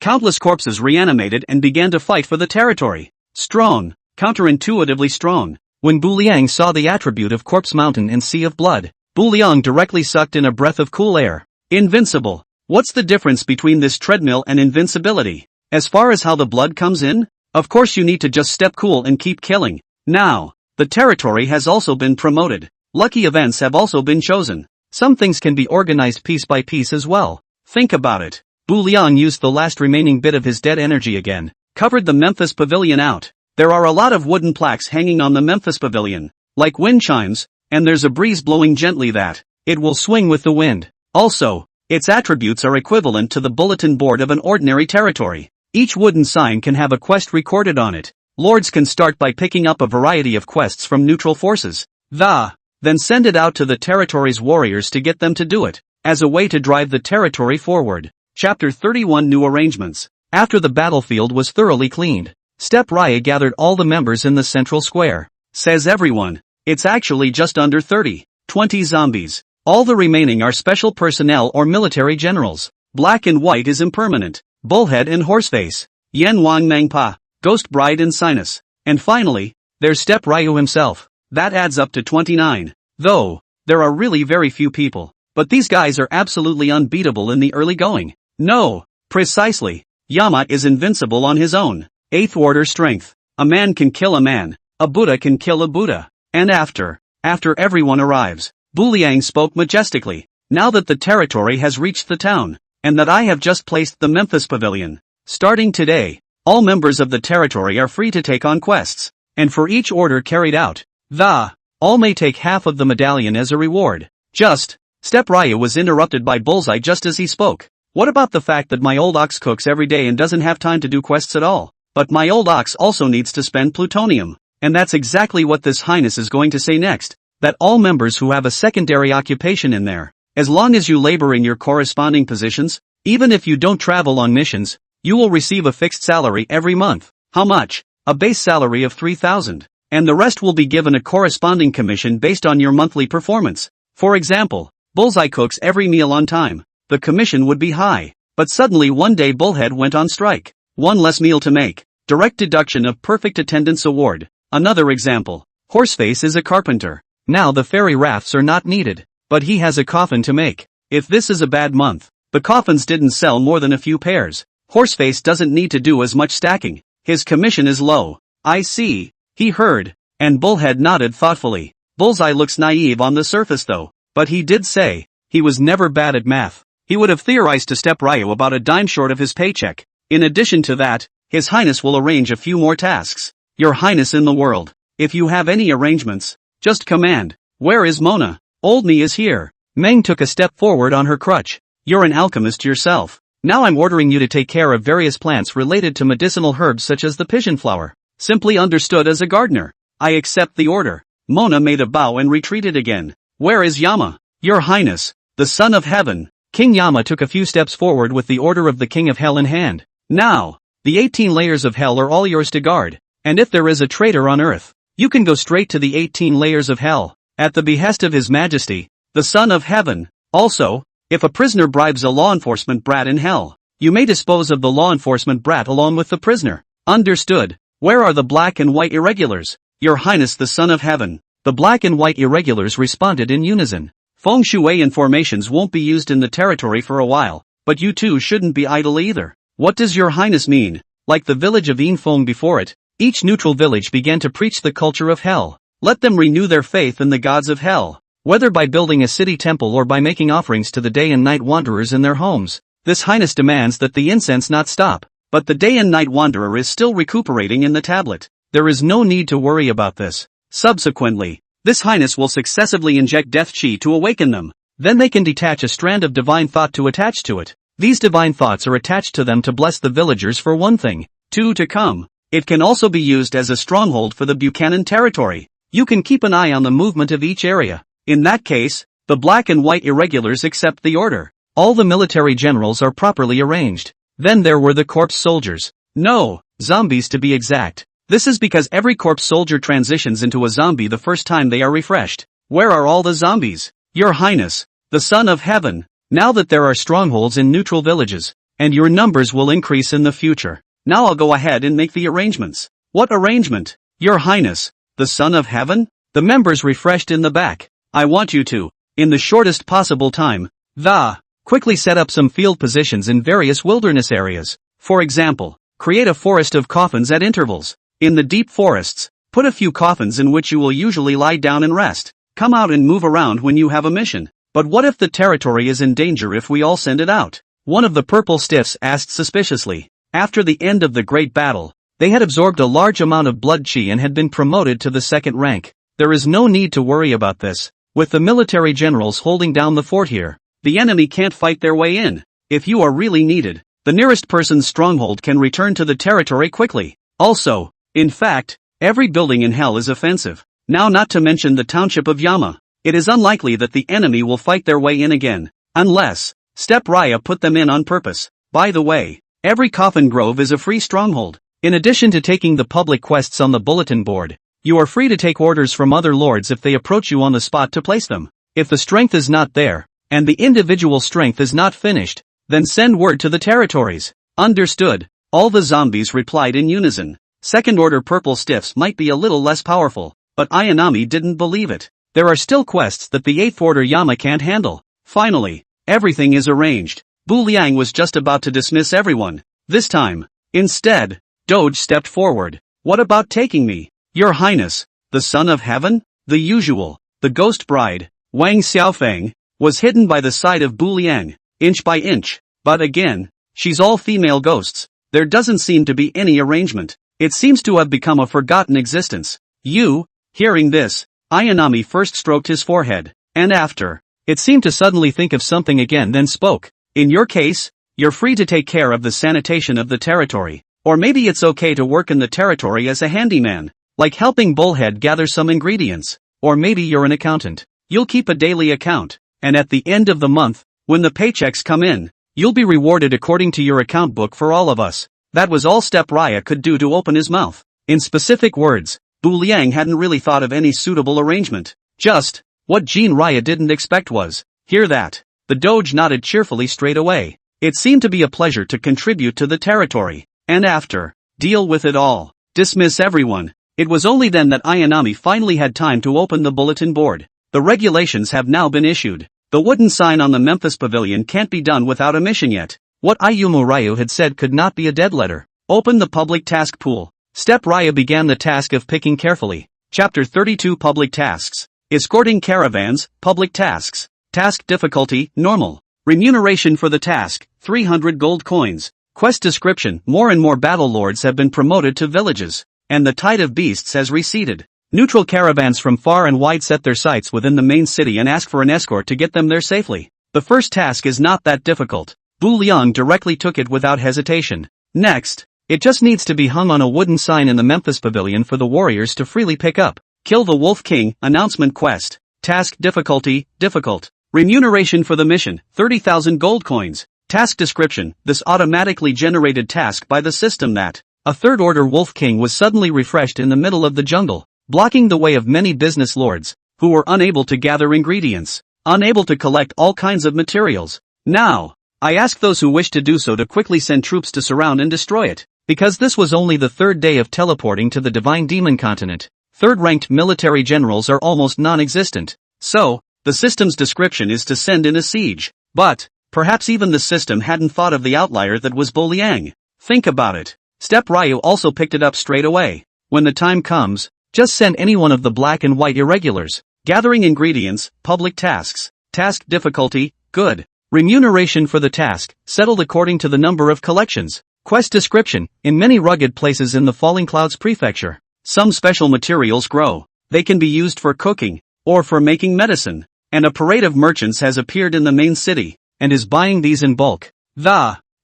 Countless corpses reanimated and began to fight for the territory. Strong, counterintuitively strong. When Bu Liang saw the attribute of Corpse Mountain and Sea of Blood, Bu Liang directly sucked in a breath of cool air. Invincible. What's the difference between this treadmill and invincibility? As far as how the blood comes in? Of course you need to just step cool and keep killing. Now, the territory has also been promoted. Lucky events have also been chosen. Some things can be organized piece by piece as well. Think about it. Bu Liang used the last remaining bit of his dead energy again, covered the Memphis Pavilion out. There are a lot of wooden plaques hanging on the Memphis Pavilion, like wind chimes, and there's a breeze blowing gently that it will swing with the wind. Also, its attributes are equivalent to the bulletin board of an ordinary territory. Each wooden sign can have a quest recorded on it. Lords can start by picking up a variety of quests from neutral forces. Then send it out to the territory's warriors to get them to do it, as a way to drive the territory forward. Chapter 31 New Arrangements. After the battlefield was thoroughly cleaned, Step Raya gathered all the members in the central square. Says everyone, it's actually just under 20 zombies. All the remaining are special personnel or military generals. Black and White is impermanent, Bullhead and Horseface, Yen Wang Mangpa, Ghost Bride and Sinus. And finally, there's Step Ryu himself. That adds up to 29. Though, there are really very few people. But these guys are absolutely unbeatable in the early going. No, precisely. Yama is invincible on his own. 8th order strength. A man can kill a man. A Buddha can kill a Buddha. And after everyone arrives, Bu Liang spoke majestically. now that the territory has reached the town, and that I have just placed the Memphis Pavilion. Starting today, all members of the territory are free to take on quests, and for each order carried out, all may take half of the medallion as a reward. Step Raya was interrupted by Bullseye just as he spoke. What about the fact that my old ox cooks every day and doesn't have time to do quests at all? But my old ox also needs to spend plutonium. And that's exactly what this highness is going to say next, that all members who have a secondary occupation in there, as long as you labor in your corresponding positions, even if you don't travel on missions, you will receive a fixed salary every month. How much? A base salary of 3,000. And the rest will be given a corresponding commission based on your monthly performance. For example, Bullseye cooks every meal on time. The commission would be high. But suddenly one day Bullhead went on strike. One less meal to make. Direct deduction of perfect attendance award. Another example. Horseface is a carpenter. Now the ferry rafts are not needed. But he has a coffin to make. If this is a bad month, the coffins didn't sell more than a few pairs. Horseface doesn't need to do as much stacking. His commission is low. I see. He heard. And Bullhead nodded thoughtfully. Bullseye looks naive on the surface though. But he did say, he was never bad at math. He would have theorized to Step Ryu about a dime short of his paycheck. In addition to that, His Highness will arrange a few more tasks. Your Highness in the world, if you have any arrangements, just command. Where is Mona? Old me is here. Meng took a step forward on her crutch. You're an alchemist yourself. Now I'm ordering you to take care of various plants related to medicinal herbs such as the pigeon flower. Simply understood as a gardener. I accept the order. Mona made a bow and retreated again. Where is Yama? Your Highness, the Son of Heaven. King Yama took a few steps forward with the order of the King of Hell in hand. Now, the 18 layers of hell are all yours to guard. And if there is a traitor on earth, you can go straight to the 18 layers of hell, at the behest of His Majesty, the Son of Heaven. Also, if a prisoner bribes a law enforcement brat in hell, you may dispose of the law enforcement brat along with the prisoner. Understood. Where are the black and white irregulars? Your Highness the Son of Heaven. The black and white irregulars responded in unison. Feng Shui informations won't be used in the territory for a while, but you two shouldn't be idle either. What does Your Highness mean? Like the village of Yingfeng before it, each neutral village began to preach the culture of hell. Let them renew their faith in the gods of hell, whether by building a city temple or by making offerings to the day and night wanderers in their homes. This Highness demands that the incense not stop, but the day and night wanderer is still recuperating in the tablet. There is no need to worry about this. Subsequently, this Highness will successively inject death chi to awaken them. Then they can detach a strand of divine thought to attach to it. These divine thoughts are attached to them to bless the villagers for one thing. Two to come. It can also be used as a stronghold for the Buchanan territory. You can keep an eye on the movement of each area. In that case, the black and white irregulars accept the order. All the military generals are properly arranged. Then there were the corpse soldiers. No, zombies to be exact. This is because every corpse soldier transitions into a zombie the first time they are refreshed. Where are all the zombies? Your Highness, the Son of Heaven. Now that there are strongholds in neutral villages, and your numbers will increase in the future. Now I'll go ahead and make the arrangements. What arrangement? Your Highness, the Son of Heaven? The members refreshed in the back. I want you to, in the shortest possible time, quickly set up some field positions in various wilderness areas. For example, create a forest of coffins at intervals. In the deep forests, put a few coffins in which you will usually lie down and rest. Come out and move around when you have a mission. But what if the territory is in danger if we all send it out? One of the purple stiffs asked suspiciously. After the end of the great battle, they had absorbed a large amount of blood chi and had been promoted to the second rank. There is no need to worry about this. With the military generals holding down the fort here, the enemy can't fight their way in. If you are really needed, the nearest person's stronghold can return to the territory quickly. Also, in fact, every building in hell is offensive. Now not to mention the township of Yama. It is unlikely that the enemy will fight their way in again. Unless, Step Raya put them in on purpose. By the way, every coffin grove is a free stronghold. In addition to taking the public quests on the bulletin board, you are free to take orders from other lords if they approach you on the spot to place them. If the strength is not there, and the individual strength is not finished, then send word to the territories. Understood. All the zombies replied in unison. Second order purple stiffs might be a little less powerful, but Ayanami didn't believe it. There are still quests that the 8th order Yama can't handle. Finally, everything is arranged. Bu Liang was just about to dismiss everyone. This time, instead, Doge stepped forward. What about taking me? Your Highness, the Son of Heaven? The usual, the ghost bride, Wang Xiaofeng. was hidden by the side of Bu Liang, inch by inch. But again, she's all female ghosts. There doesn't seem to be any arrangement. It seems to have become a forgotten existence. Hearing this, Ayanami first stroked his forehead, and after, it seemed to suddenly think of something again, then spoke. In your case, you're free to take care of the sanitation of the territory. Or maybe it's okay to work in the territory as a handyman, like helping Bullhead gather some ingredients. Or maybe you're an accountant. You'll keep a daily account, and at the end of the month, when the paychecks come in, you'll be rewarded according to your account book for all of us. That was all Step Raya could do to open his mouth. In specific words, Bu Liang hadn't really thought of any suitable arrangement. Just, what Jean Raya didn't expect was, hear that. The Doge nodded cheerfully straight away. It seemed to be a pleasure to contribute to the territory. And after, deal with it all. Dismiss everyone. It was only then that Ayanami finally had time to open the bulletin board. The regulations have now been issued. The wooden sign on the Memphis Pavilion can't be done without a mission yet. What Ayumu Ryu had said could not be a dead letter. Open the public task pool. Step Raya began the task of picking carefully. Chapter 32 Public Tasks. Escorting caravans, public tasks. Task difficulty, normal. Remuneration for the task, 300 gold coins. Quest description, more and more battle lords have been promoted to villages, and the tide of beasts has receded. Neutral caravans from far and wide set their sights within the main city and ask for an escort to get them there safely. The first task is not that difficult. Bu Liang directly took it without hesitation. Next, it just needs to be hung on a wooden sign in the Memphis Pavilion for the warriors to freely pick up. Kill the Wolf King, announcement quest. Task difficulty, difficult. Remuneration for the mission, 30,000 gold coins. Task description, this automatically generated task by the system that a third-order Wolf King was suddenly refreshed in the middle of the jungle, blocking the way of many business lords, who were unable to gather ingredients, unable to collect all kinds of materials. Now, I ask those who wish to do so to quickly send troops to surround and destroy it, because this was only the third day of teleporting to the Divine Demon Continent. Third-ranked military generals are almost non-existent, so, the system's description is to send in a siege. But, perhaps even the system hadn't thought of the outlier that was Bu Liang. Think about it. Step Ryu also picked it up straight away. When the time comes, just send any one of the black and white irregulars. Gathering ingredients, public tasks. Task difficulty, good. Remuneration for the task, settled according to the number of collections. Quest description, in many rugged places in the Falling Clouds Prefecture, some special materials grow. They can be used for cooking, or for making medicine. And a parade of merchants has appeared in the main city, and is buying these in bulk.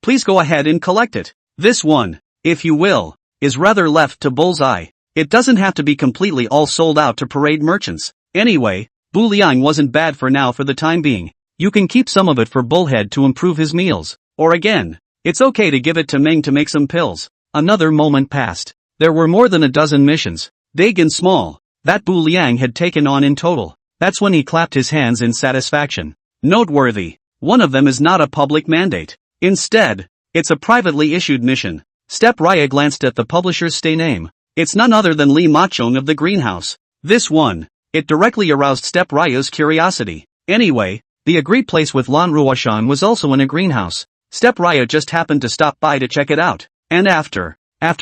Please go ahead and collect it. This one, if you will, is rather left to bullseye. It doesn't have to be completely all sold out to parade merchants. Anyway, Bu Liang wasn't bad for now for the time being. You can keep some of it for Bullhead to improve his meals. Or again, it's okay to give it to Meng to make some pills. Another moment passed. There were more than a dozen missions, big and small, that Bu Liang had taken on in total. That's when he clapped his hands in satisfaction. Noteworthy, one of them is not a public mandate. Instead, it's a privately issued mission. Step Raya glanced at the publisher's stay name. It's none other than Li Machong of the Greenhouse. This one, it directly aroused Step Raya's curiosity. Anyway, the agreed place with Lan Ruoshan was also in a greenhouse. Step Raya just happened to stop by to check it out. And after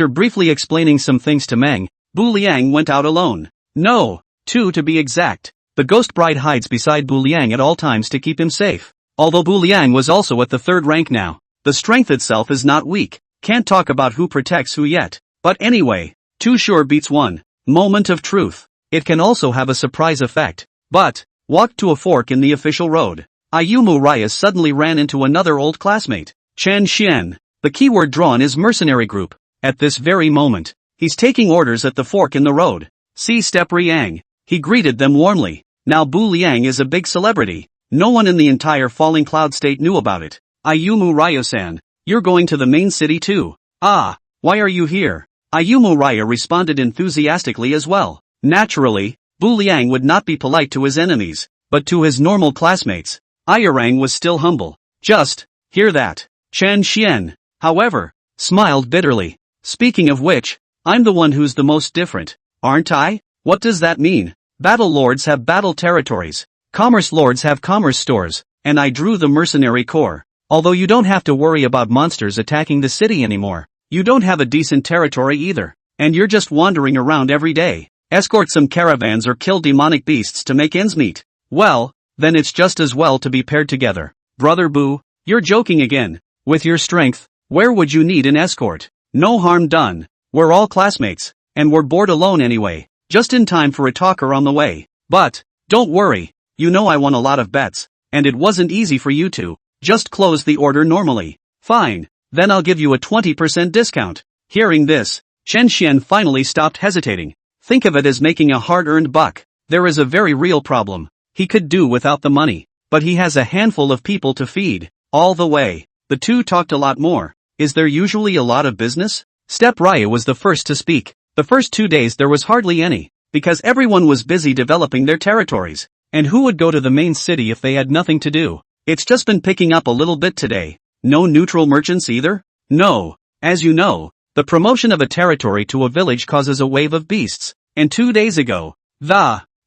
briefly explaining some things to Meng, Bu Liang went out alone. No, two to be exact. The ghost bride hides beside Bu Liang at all times to keep him safe. Although Bu Liang was also at the third rank now, the strength itself is not weak. Can't talk about who protects who yet. But anyway, two sure beats one. Moment of truth. It can also have a surprise effect. But, walked to a fork in the official road. Ayumu Raya suddenly ran into another old classmate, Chen Xian. The keyword drawn is mercenary group. At this very moment, he's taking orders at the fork in the road. See Step Riang. He greeted them warmly. Now Bu Liang is a big celebrity. No one in the entire Falling Cloud state knew about it. Ayumu Ryo-san, you're going to the main city too. Ah, why are you here? Ayumu Raya responded enthusiastically as well. Naturally, Bu Liang would not be polite to his enemies, but to his normal classmates, Ayarang was still humble. Just, hear that. Chen Xian, however, smiled bitterly. Speaking of which, I'm the one who's the most different, aren't I? What does that mean? Battle lords have battle territories. Commerce lords have commerce stores, and I drew the mercenary corps. Although you don't have to worry about monsters attacking the city anymore. You don't have a decent territory either, and you're just wandering around every day. Escort some caravans or kill demonic beasts to make ends meet. Well, then it's just as well to be paired together. Brother Bu, you're joking again. With your strength, where would you need an escort? No harm done. We're all classmates, and we're bored alone anyway. Just in time for a talker on the way. But, don't worry, you know I won a lot of bets, and it wasn't easy for you to just close the order normally. Fine, then I'll give you a 20% discount. Hearing this, Chen Xian finally stopped hesitating. Think of it as making a hard-earned buck. There is a very real problem. He could do without the money, but he has a handful of people to feed. All the way, the two talked a lot more. Is there usually a lot of business? Step Raya was the first to speak. The first 2 days there was hardly any, because everyone was busy developing their territories. And who would go to the main city if they had nothing to do? It's just been picking up a little bit today. No neutral merchants either? No. As you know, the promotion of a territory to a village causes a wave of beasts. And 2 days ago,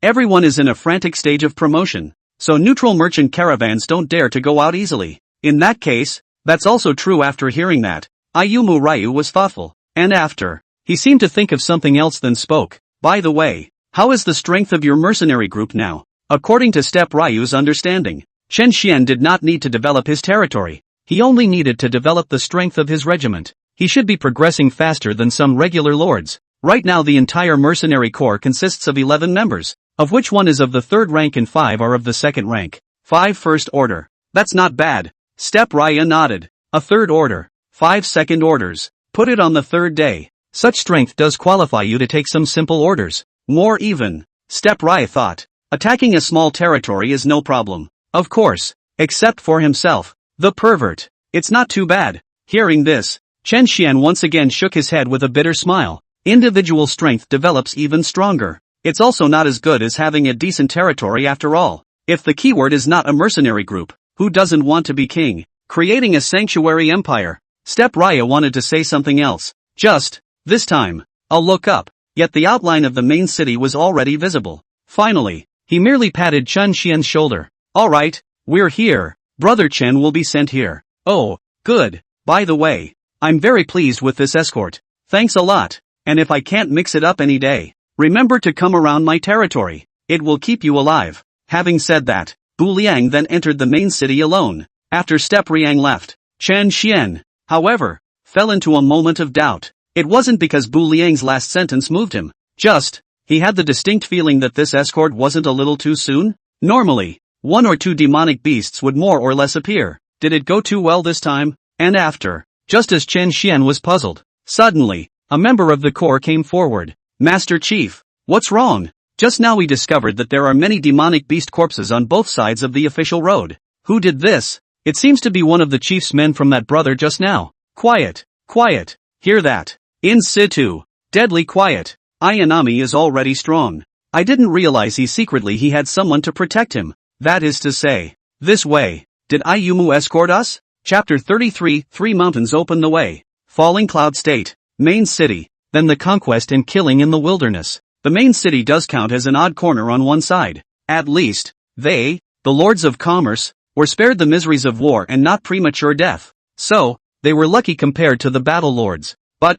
everyone is in a frantic stage of promotion. So neutral merchant caravans don't dare to go out easily. In that case, that's also true. After hearing that, Ayumu Ryu was thoughtful. And after, he seemed to think of something else, then spoke. By the way, how is the strength of your mercenary group now? According to Step Ryu's understanding, Chen Xian did not need to develop his territory. He only needed to develop the strength of his regiment. He should be progressing faster than some regular lords. Right now the entire mercenary corps consists of 11 members, of which 1 is of the 3rd rank and 5 are of the 2nd rank. 5 first order. That's not bad. Step Raya nodded. A 3rd order. 5 second orders. Put it on the 3rd day. Such strength does qualify you to take some simple orders. More even. Step Raya thought. Attacking a small territory is no problem. Of course. Except for himself. The pervert. It's not too bad. Hearing this, Chen Xian once again shook his head with a bitter smile. Individual strength develops even stronger. It's also not as good as having a decent territory after all. If the keyword is not a mercenary group, who doesn't want to be king? Creating a sanctuary empire. Step Raya wanted to say something else. Just, this time, I'll look up. Yet the outline of the main city was already visible. Finally, he merely patted Chen Xian's shoulder. Alright, we're here. Brother Chen will be sent here. Oh, good. By the way, I'm very pleased with this escort. Thanks a lot. And if I can't mix it up any day, remember to come around my territory. It will keep you alive. Having said that, Bu Liang then entered the main city alone. After Step Riang left, Chen Xian, however, fell into a moment of doubt. It wasn't because Bu Liang's last sentence moved him. Just, he had the distinct feeling that this escort wasn't a little too soon? Normally, 1 or 2 demonic beasts would more or less appear. Did it go too well this time? And after, just as Chen Xian was puzzled, suddenly, a member of the corps came forward. Master Chief, what's wrong? Just now we discovered that there are many demonic beast corpses on both sides of the official road. Who did this? It seems to be one of the chief's men from that brother just now. Quiet, quiet. Hear that? In situ. Deadly quiet. Ayanami is already strong. I didn't realize he had someone to protect him. That is to say, this way. Did Ayumu escort us? Chapter 33. 3 mountains open the way. Falling Cloud State. Main city. Then the conquest and killing in the wilderness. The main city does count as an odd corner on one side. At least, they, the lords of commerce, were spared the miseries of war and not premature death. So, they were lucky compared to the battle lords. But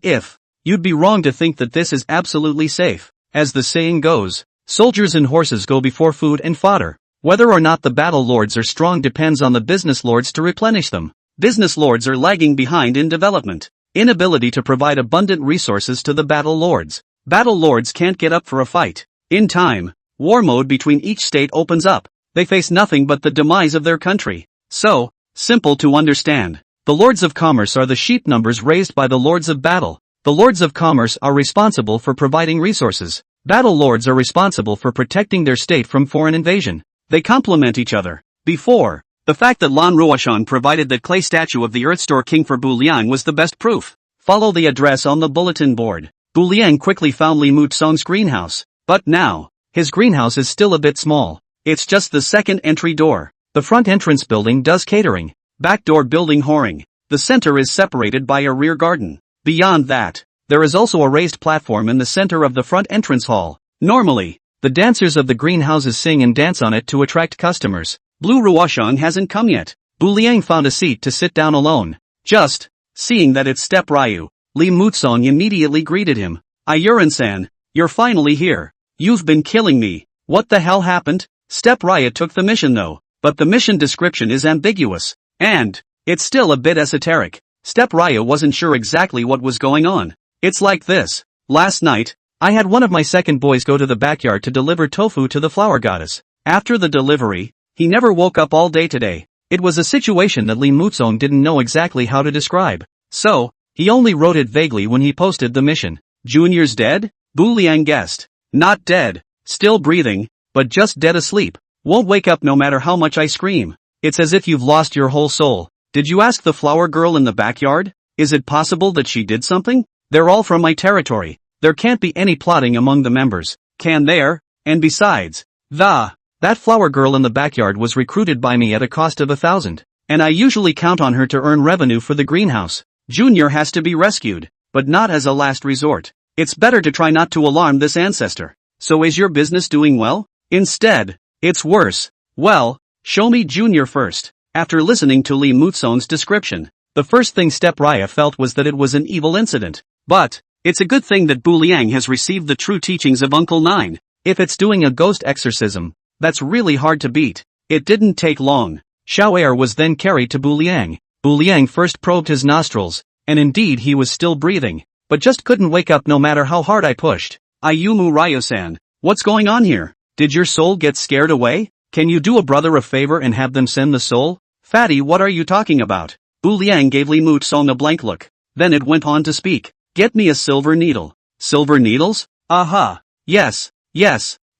you'd be wrong to think that this is absolutely safe. As the saying goes, soldiers and horses go before food and fodder. Whether or not the battle lords are strong depends on the business lords to replenish them. Business lords are lagging behind in development. Inability to provide abundant resources to the battle lords. Battle lords can't get up for a fight. In time, war mode between each state opens up. They face nothing but the demise of their country. So, simple to understand. The lords of commerce are the sheep numbers raised by the lords of battle. The lords of commerce are responsible for providing resources. Battle lords are responsible for protecting their state from foreign invasion. They complement each other. Before, the fact that Lan Ruoshan provided the clay statue of the Earth Store King for Bu Liang was the best proof. Follow the address on the bulletin board. Bu Liang quickly found Li Mutsong's greenhouse. But now, his greenhouse is still a bit small. It's just the second entry door. The front entrance building does catering. Back door building whoring. The center is separated by a rear garden. Beyond that, there is also a raised platform in the center of the front entrance hall. Normally, the dancers of the greenhouses sing and dance on it to attract customers. Blue Ruoshang hasn't come yet. Bu Liang found a seat to sit down alone. Just, seeing that it's Step Ryu, Li Mutsong immediately greeted him. Ayuran-san, you're finally here. You've been killing me. What the hell happened? Step Raya took the mission though, but the mission description is ambiguous, and it's still a bit esoteric. Step Raya wasn't sure exactly what was going on. It's like this. Last night, I had one of my second boys go to the backyard to deliver tofu to the flower goddess. After the delivery, he never woke up all day today. It was a situation that Li Muzong didn't know exactly how to describe. So, he only wrote it vaguely when he posted the mission. Junior's dead? Bu Liang guessed. Not dead, still breathing, but just dead asleep. Won't wake up no matter how much I scream. It's as if you've lost your whole soul. Did you ask the flower girl in the backyard? Is it possible that she did something? They're all from my territory. There can't be any plotting among the members, can there? And besides, that flower girl in the backyard was recruited by me at a cost of 1,000, and I usually count on her to earn revenue for the greenhouse. Junior has to be rescued, but not as a last resort. It's better to try not to alarm this ancestor. So is your business doing well? Instead, it's worse. Well, show me Junior first. After listening to Li Muzong's description, the first thing Step Raya felt was that it was an evil incident. But it's a good thing that Bu Liang has received the true teachings of Uncle Nine. If it's doing a ghost exorcism, that's really hard to beat. It didn't take long. Xiao Air was then carried to Bu Liang. Bu Liang first probed his nostrils, and indeed he was still breathing, but just couldn't wake up no matter how hard I pushed. Ayumu Ryo-san, what's going on here? Did your soul get scared away? Can you do a brother a favor and have them send the soul? Fatty, what are you talking about? Bu Liang gave Li Muzong a blank look. Then it went on to speak. Get me a silver needle. Silver needles? Aha. Yes.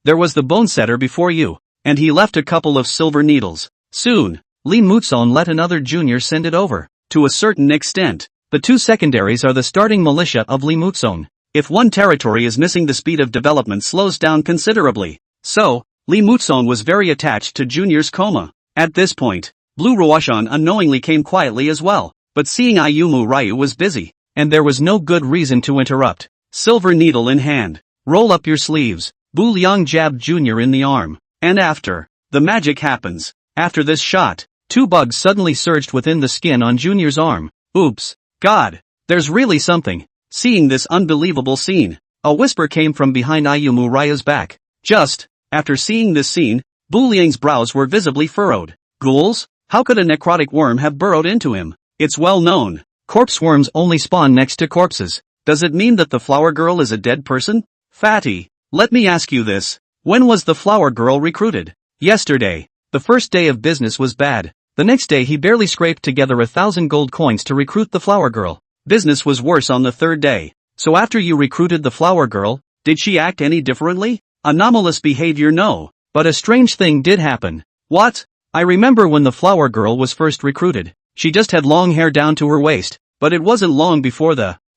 There was the bone setter before you, and he left a couple of silver needles. Soon, Li Muzong let another junior send it over. To a certain extent, the two secondaries are the starting militia of Li Muzong. If one territory is missing, the speed of development slows down considerably. So, Li Muzong was very attached to Junior's coma. At this point, Blue Ruoshan unknowingly came quietly as well, but seeing Ayumu Ryu was busy, and there was no good reason to interrupt. Silver needle in hand. Roll up your sleeves. Bu Liang jabbed Junior in the arm. And after, the magic happens. After this shot, two bugs suddenly surged within the skin on Junior's arm. Oops. God. There's really something. Seeing this unbelievable scene, a whisper came from behind Ayumu Ryu's back. Just, after seeing this scene, Bu Liang's brows were visibly furrowed. Ghouls? How could a necrotic worm have burrowed into him? It's well known. Corpse worms only spawn next to corpses. Does it mean that the flower girl is a dead person? Fatty, let me ask you this. When was the flower girl recruited? Yesterday. The first day of business was bad. The next day he barely scraped together 1,000 gold coins to recruit the flower girl. Business was worse on the third day. So after you recruited the flower girl, did she act any differently? Anomalous behavior, no. But a strange thing did happen. What? I remember when the flower girl was first recruited. She just had long hair down to her waist, but it wasn't long before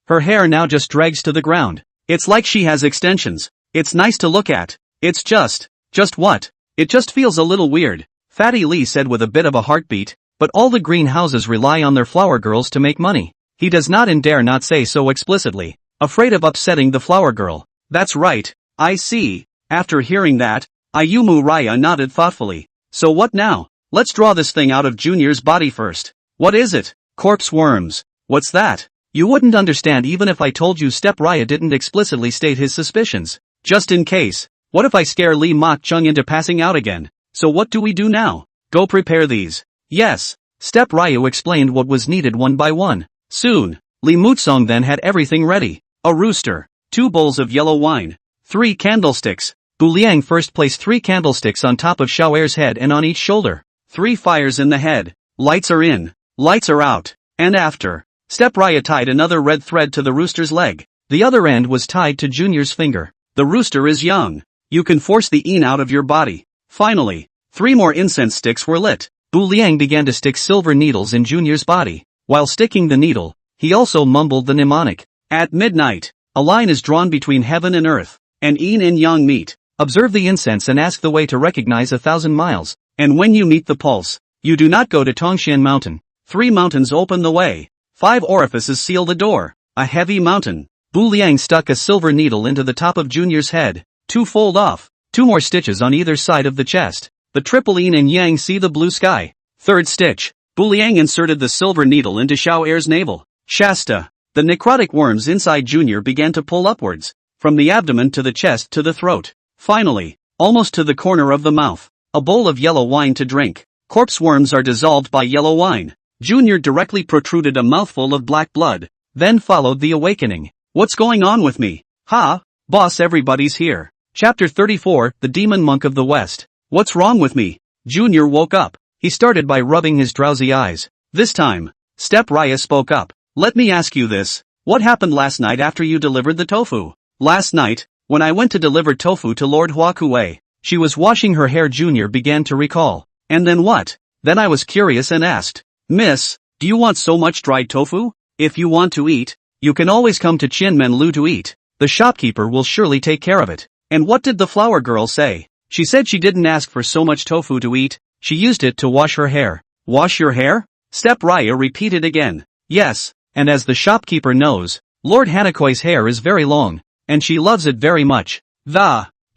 her hair now just drags to the ground. It's like she has extensions. It's nice to look at. It's just what? It just feels a little weird. Fatty Lee said with a bit of a heartbeat, but all the greenhouses rely on their flower girls to make money. He does not and dare not say so explicitly, afraid of upsetting the flower girl. That's right, I see. After hearing that, Ayumu Raya nodded thoughtfully. So what now? Let's draw this thing out of Junior's body first. What is it? Corpse worms. What's that? You wouldn't understand even if I told you. Step Raya didn't explicitly state his suspicions. Just in case. What if I scare Li Mok Chung into passing out again? So what do we do now? Go prepare these. Yes. Step Ryu explained what was needed one by one. Soon, Li Muzong then had everything ready. A rooster, 2 bowls of yellow wine, 3 candlesticks. Bu Liang first placed 3 candlesticks on top of Xiao Er's head and on each shoulder. 3 fires in the head. Lights are in. Lights are out. And after, Step Raya tied another red thread to the rooster's leg. The other end was tied to Junior's finger. The rooster is young. You can force the yin out of your body. Finally, 3 more incense sticks were lit. Bu Liang began to stick silver needles in Junior's body. While sticking the needle, he also mumbled the mnemonic. At midnight, a line is drawn between heaven and earth, and yin and yang meet. Observe the incense and ask the way to recognize 1,000 miles. And when you meet the pulse, you do not go to Tongshan Mountain. 3 mountains open the way. 5 orifices seal the door. A heavy mountain. Bu Liang stuck a silver needle into the top of Junior's head. 2 fold off. 2 more stitches on either side of the chest. The triple yin and yang see the blue sky. 3rd stitch. Bu Liang inserted the silver needle into Xiao Er's navel. Shasta. The necrotic worms inside Junior began to pull upwards, from the abdomen to the chest to the throat. Finally, almost to the corner of the mouth. a bowl of yellow wine to drink. Corpse worms are dissolved by yellow wine. Junior directly protruded a mouthful of black blood. Then followed the awakening. What's going on with me? Ha! Boss, everybody's here. Chapter 34, The Demon Monk of the West. What's wrong with me? Junior woke up. He started by rubbing his drowsy eyes. This time, Step Raya spoke up. Let me ask you this. What happened last night after you delivered the tofu? Last night, when I went to deliver tofu to Lord Huakue, she was washing her hair. Junior began to recall. And then what? Then I was curious and asked, Miss, do you want so much dried tofu? If you want to eat, you can always come to Qinglou to eat. The shopkeeper will surely take care of it. And what did the flower girl say? She said she didn't ask for so much tofu to eat, she used it to wash her hair. Wash your hair? Step Raya repeated again. Yes, and as the shopkeeper knows, Lord Hanakoi's hair is very long, and she loves it very much.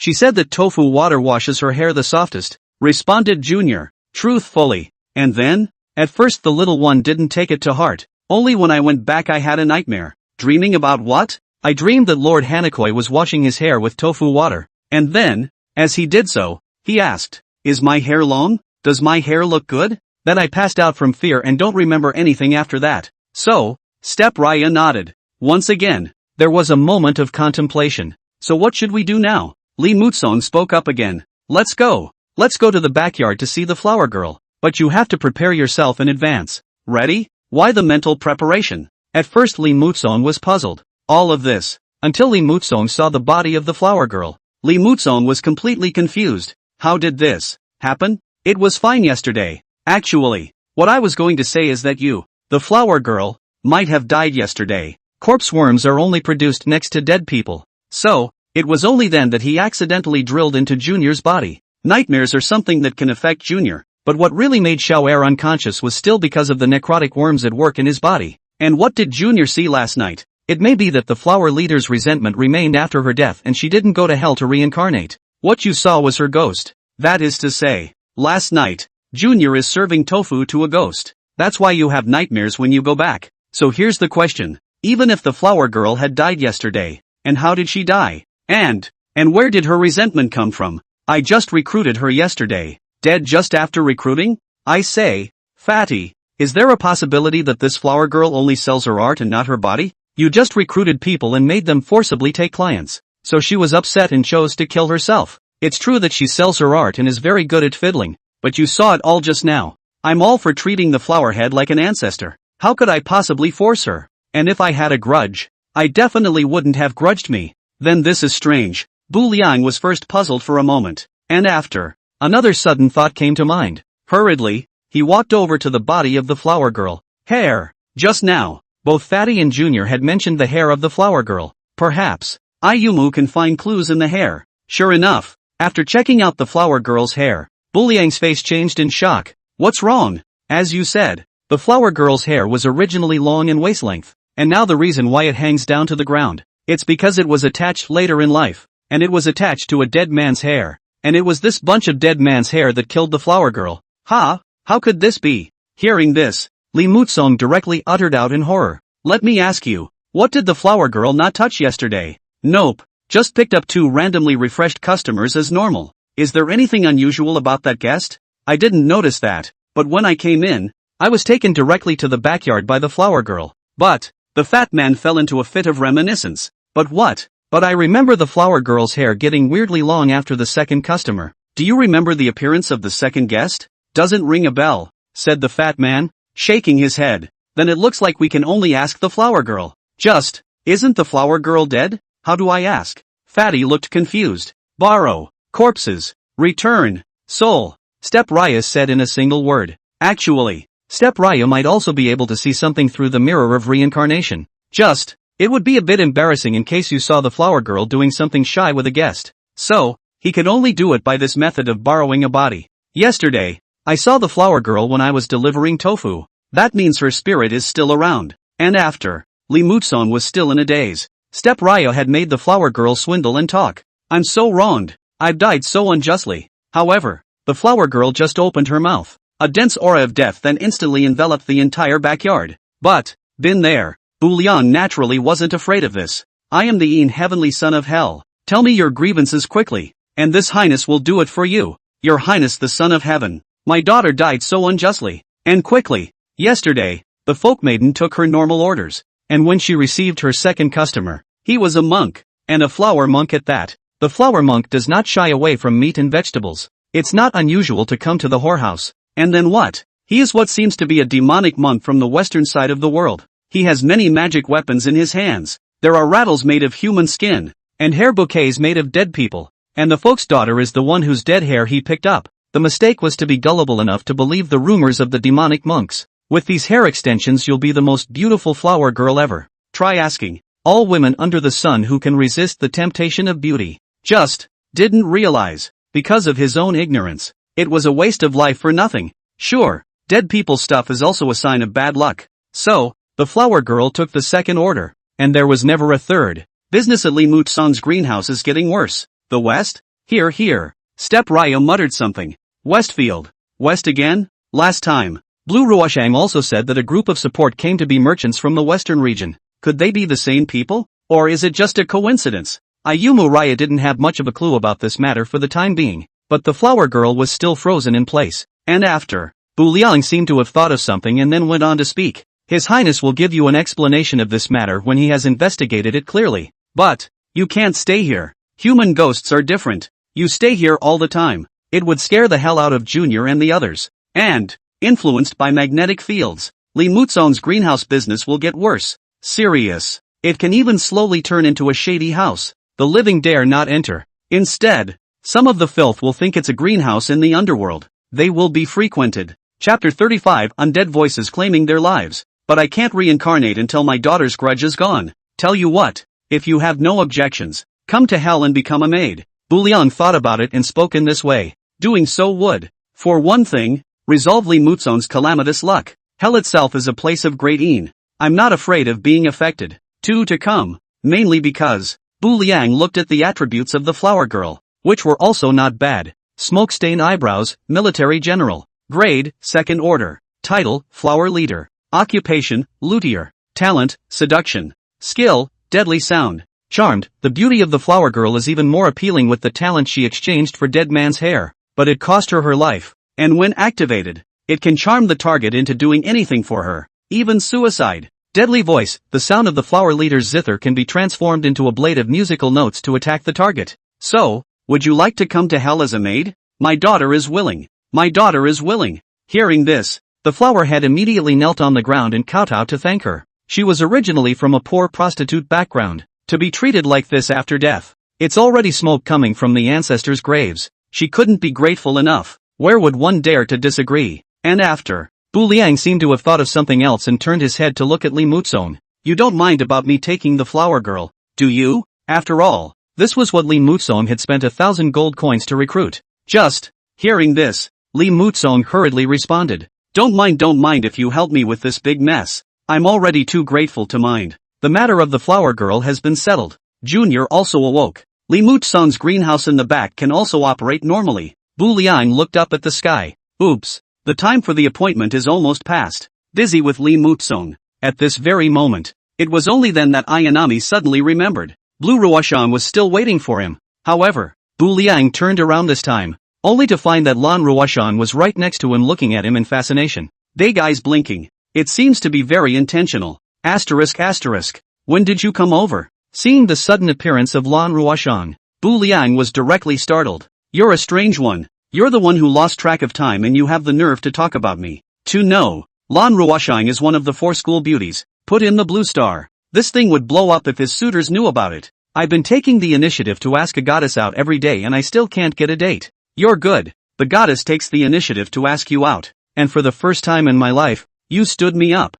She said that tofu water washes her hair the softest, responded Junior, truthfully. And then? At first the little one didn't take it to heart. Only when I went back I had a nightmare. Dreaming about what? I dreamed that Lord Hanakoi was washing his hair with tofu water. And then, as he did so, he asked, Is my hair long? Does my hair look good? Then I passed out from fear and don't remember anything after that. So, Step Raya nodded. Once again, there was a moment of contemplation. So what should we do now? Li Mutsong spoke up again. Let's go. Let's go to the backyard to see the flower girl. But you have to prepare yourself in advance. Ready? Why the mental preparation? At first Li Mutsong was puzzled. All of this, until Li Mutsong saw the body of the flower girl. Li Mutsong was completely confused. How did this happen? It was fine yesterday. Actually, what I was going to say is that you, the flower girl, might have died yesterday. Corpse worms are only produced next to dead people. So, it was only then that he accidentally drilled into Junior's body. Nightmares are something that can affect Junior, but what really made Xiao'er unconscious was still because of the necrotic worms at work in his body. And what did Junior see last night? It may be that the flower leader's resentment remained after her death and she didn't go to hell to reincarnate. What you saw was her ghost. That is to say, last night, Junior is serving tofu to a ghost. That's why you have nightmares when you go back. So here's the question. Even if the flower girl had died yesterday, and how did she die? And where did her resentment come from? I just recruited her yesterday. Dead just after recruiting? I say, Fatty, is there a possibility that this flower girl only sells her art and not her body? You just recruited people and made them forcibly take clients. So she was upset and chose to kill herself. It's true that she sells her art and is very good at fiddling, but you saw it all just now. I'm all for treating the flowerhead like an ancestor. How could I possibly force her? And if I had a grudge, I definitely wouldn't have grudged me. Then this is strange. Bu Liang was first puzzled for a moment, and after, another sudden thought came to mind. Hurriedly, he walked over to the body of the flower girl. Hair. Just now, both Fatty and Junior had mentioned the hair of the flower girl. Perhaps, Ayumu can find clues in the hair. Sure enough, after checking out the flower girl's hair, Bu Liang's face changed in shock. What's wrong? As you said, the flower girl's hair was originally long and waist length, and now the reason why it hangs down to the ground. It's because it was attached later in life, and it was attached to a dead man's hair, and it was this bunch of dead man's hair that killed the flower girl. Ha! How could this be? Hearing this, Li Mutsong directly uttered out in horror. Let me ask you, what did the flower girl not touch yesterday? Nope, just picked up 2 randomly refreshed customers as normal. Is there anything unusual about that guest? I didn't notice that, but when I came in, I was taken directly to the backyard by the flower girl. But, the fat man fell into a fit of reminiscence. But what? But I remember the flower girl's hair getting weirdly long after the second customer. Do you remember the appearance of the second guest? Doesn't ring a bell, said the fat man, shaking his head. Then it looks like we can only ask the flower girl. Just, isn't the flower girl dead? How do I ask? Fatty looked confused. Borrow, corpses, return, soul, Step Raya said in a single word. Actually, Step Raya might also be able to see something through the mirror of reincarnation. Just, it would be a bit embarrassing in case you saw the flower girl doing something shy with a guest. So, he could only do it by this method of borrowing a body. Yesterday, I saw the flower girl when I was delivering tofu. That means her spirit is still around. And after, Li Mutsong was still in a daze. Step Raya had made the flower girl swindle and talk. I'm so wronged. I've died so unjustly. However, the flower girl just opened her mouth. A dense aura of death then instantly enveloped the entire backyard. But, been there. Bu Liang naturally wasn't afraid of this. I am the Yin heavenly son of hell. Tell me your grievances quickly, and this highness will do it for you. Your Highness the Son of Heaven, my daughter died so unjustly, and quickly. Yesterday, the folk maiden took her normal orders, and when she received her second customer, he was a monk, and a flower monk at that. The flower monk does not shy away from meat and vegetables. It's not unusual to come to the whorehouse. And then what? He is what seems to be a demonic monk from the western side of the world. He has many magic weapons in his hands. There are rattles made of human skin, and hair bouquets made of dead people. And the folk's daughter is the one whose dead hair he picked up. The mistake was to be gullible enough to believe the rumors of the demonic monks. With these hair extensions you'll be the most beautiful flower girl ever. Try asking all women under the sun who can resist the temptation of beauty. Just didn't realize, because of his own ignorance, it was a waste of life for nothing. Sure, dead people stuff is also a sign of bad luck. So, the flower girl took the second order, and there was never a third. Business at Li Mutsong's greenhouse is getting worse. The West? Here. Step Ryo muttered something. Westfield. West again? Last time. Bu Liang also said that a group of support came to be merchants from the western region. Could they be the same people? Or is it just a coincidence? Ayumu Raya didn't have much of a clue about this matter for the time being, but the flower girl was still frozen in place. And after, Bu Liang seemed to have thought of something and then went on to speak. His Highness will give you an explanation of this matter when he has investigated it clearly. But, you can't stay here. Human ghosts are different. You stay here all the time. It would scare the hell out of Junior and the others. And, influenced by magnetic fields, Li Mutsong's greenhouse business will get worse. Serious. It can even slowly turn into a shady house. The living dare not enter. Instead, some of the filth will think it's a greenhouse in the underworld. They will be frequented. Chapter 35 Undead Voices Claiming Their Lives. But I can't reincarnate until my daughter's grudge is gone. Tell you what, if you have no objections, come to hell and become a maid. Bu Liang thought about it and spoke in this way. Doing so would, for one thing, resolve Li Mutsong's calamitous luck. Hell itself is a place of great een. I'm not afraid of being affected. Two to come, mainly because, Bu Liang looked at the attributes of the flower girl, which were also not bad. Smoke-stained eyebrows, military general. Grade, second order. Title, flower leader. Occupation, luthier. Talent, seduction. Skill, deadly sound. Charmed, the beauty of the flower girl is even more appealing with the talent she exchanged for dead man's hair, but it cost her her life, and when activated, it can charm the target into doing anything for her, even suicide. Deadly voice, the sound of the flower leader's zither can be transformed into a blade of musical notes to attack the target. So, would you like to come to hell as a maid? My daughter is willing. My daughter is willing. Hearing this, the flower head immediately knelt on the ground and kowtowed to thank her. She was originally from a poor prostitute background. To be treated like this after death. It's already smoke coming from the ancestors' graves. She couldn't be grateful enough. Where would one dare to disagree? And after, Bu Liang seemed to have thought of something else and turned his head to look at Li Mutsong. You don't mind about me taking the flower girl, do you? After all, this was what Li Mutsong had spent 1,000 gold coins to recruit. Just, hearing this, Li Mutsong hurriedly responded. Don't mind if you help me with this big mess. I'm already too grateful to mind. The matter of the flower girl has been settled. Junior also awoke. Li Mutsong's greenhouse in the back can also operate normally. Bu Liang looked up at the sky. Oops. The time for the appointment is almost past. Busy with Li Mutsong. At this very moment, it was only then that Ayanami suddenly remembered. Bu Ruoxian was still waiting for him. However, Bu Liang turned around this time, only to find that Lan Ruoxian was right next to him looking at him in fascination. Big eyes blinking. It seems to be very intentional. Asterisk. When did you come over? Seeing the sudden appearance of Lan Ruoxian, Bu Liang was directly startled. You're a strange one. You're the one who lost track of time and you have the nerve to talk about me. To know, Lan Ruoxian is one of the 4 school beauties. Put in the blue star. This thing would blow up if his suitors knew about it. I've been taking the initiative to ask a goddess out every day and I still can't get a date. You're good. The goddess takes the initiative to ask you out. And for the first time in my life, you stood me up.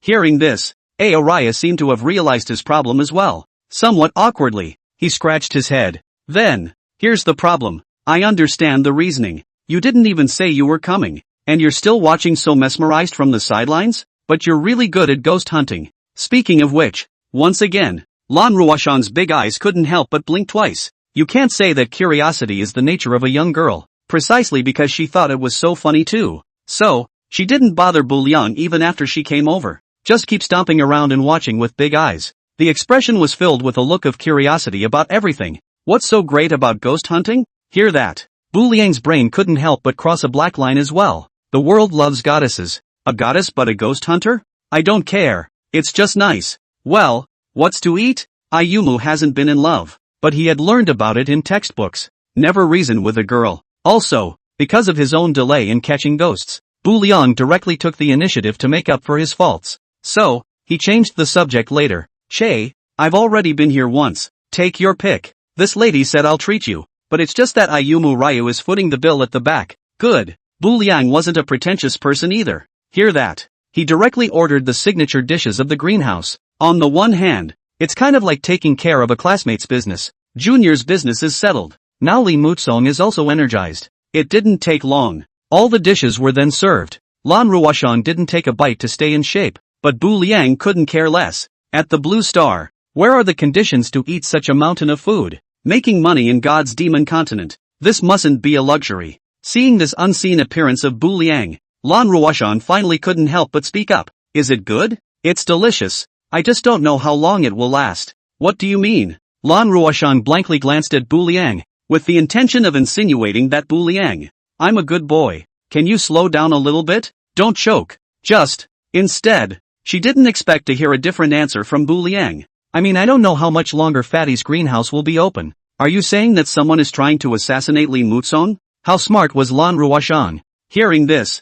Hearing this, Araya seemed to have realized his problem as well. Somewhat awkwardly, he scratched his head. Then, here's the problem. I understand the reasoning. You didn't even say you were coming, and you're still watching so mesmerized from the sidelines? But you're really good at ghost hunting. Speaking of which, once again, Lan Ruoxian's big eyes couldn't help but blink twice. You can't say that curiosity is the nature of a young girl, precisely because she thought it was so funny too. So, she didn't bother Bu Liang even after she came over. Just keep stomping around and watching with big eyes. The expression was filled with a look of curiosity about everything. What's so great about ghost hunting? Hear that. Bu Liang's brain couldn't help but cross a black line as well. The world loves goddesses. A goddess but a ghost hunter? I don't care. It's just nice. Well, what's to eat? Ayumu hasn't been in love, but he had learned about it in textbooks. Never reason with a girl. Also, because of his own delay in catching ghosts, Bu Liang directly took the initiative to make up for his faults. So, he changed the subject later. Che, I've already been here once. Take your pick. This lady said I'll treat you, but it's just that Ayumu Ryu is footing the bill at the back. Good. Bu Liang wasn't a pretentious person either. Hear that? He directly ordered the signature dishes of the greenhouse. On the one hand, it's kind of like taking care of a classmate's business. Junior's business is settled. Now Li Mutsong is also energized. It didn't take long. All the dishes were then served. Lan Ruoshan didn't take a bite to stay in shape, but Bu Liang couldn't care less. At the Blue Star, where are the conditions to eat such a mountain of food? Making money in God's demon continent. This mustn't be a luxury. Seeing this unseen appearance of Bu Liang, Lan Ruoshan finally couldn't help but speak up. Is it good? It's delicious. I just don't know how long it will last. What do you mean? Lan Ruoshan blankly glanced at Bu Liang, with the intention of insinuating that Bu Liang, I'm a good boy. Can you slow down a little bit? Don't choke. Just. Instead, she didn't expect to hear a different answer from Bu Liang. I mean, I don't know how much longer Fatty's greenhouse will be open. Are you saying that someone is trying to assassinate Li Mutsong? How smart was Lan Ruoshan? Hearing this,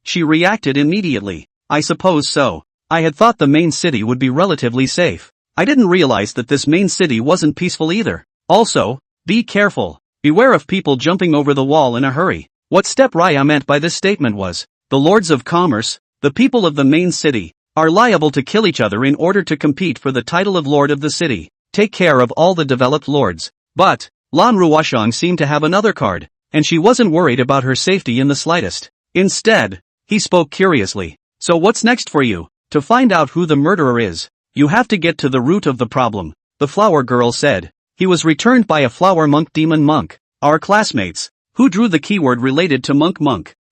she reacted immediately. I suppose so. I had thought the main city would be relatively safe. I didn't realize that this main city wasn't peaceful either. Also, be careful. Beware of people jumping over the wall in a hurry. What Step Raya meant by this statement was, the lords of commerce, the people of the main city, are liable to kill each other in order to compete for the title of lord of the city. Take care of all the developed lords. But, Lan Ruoshan seemed to have another card, and she wasn't worried about her safety in the slightest. Instead, he spoke curiously. So what's next for you? To find out who the murderer is, you have to get to the root of the problem, the flower girl said. He was returned by a flower monk demon monk. Our classmates. Who drew the keyword related to monk?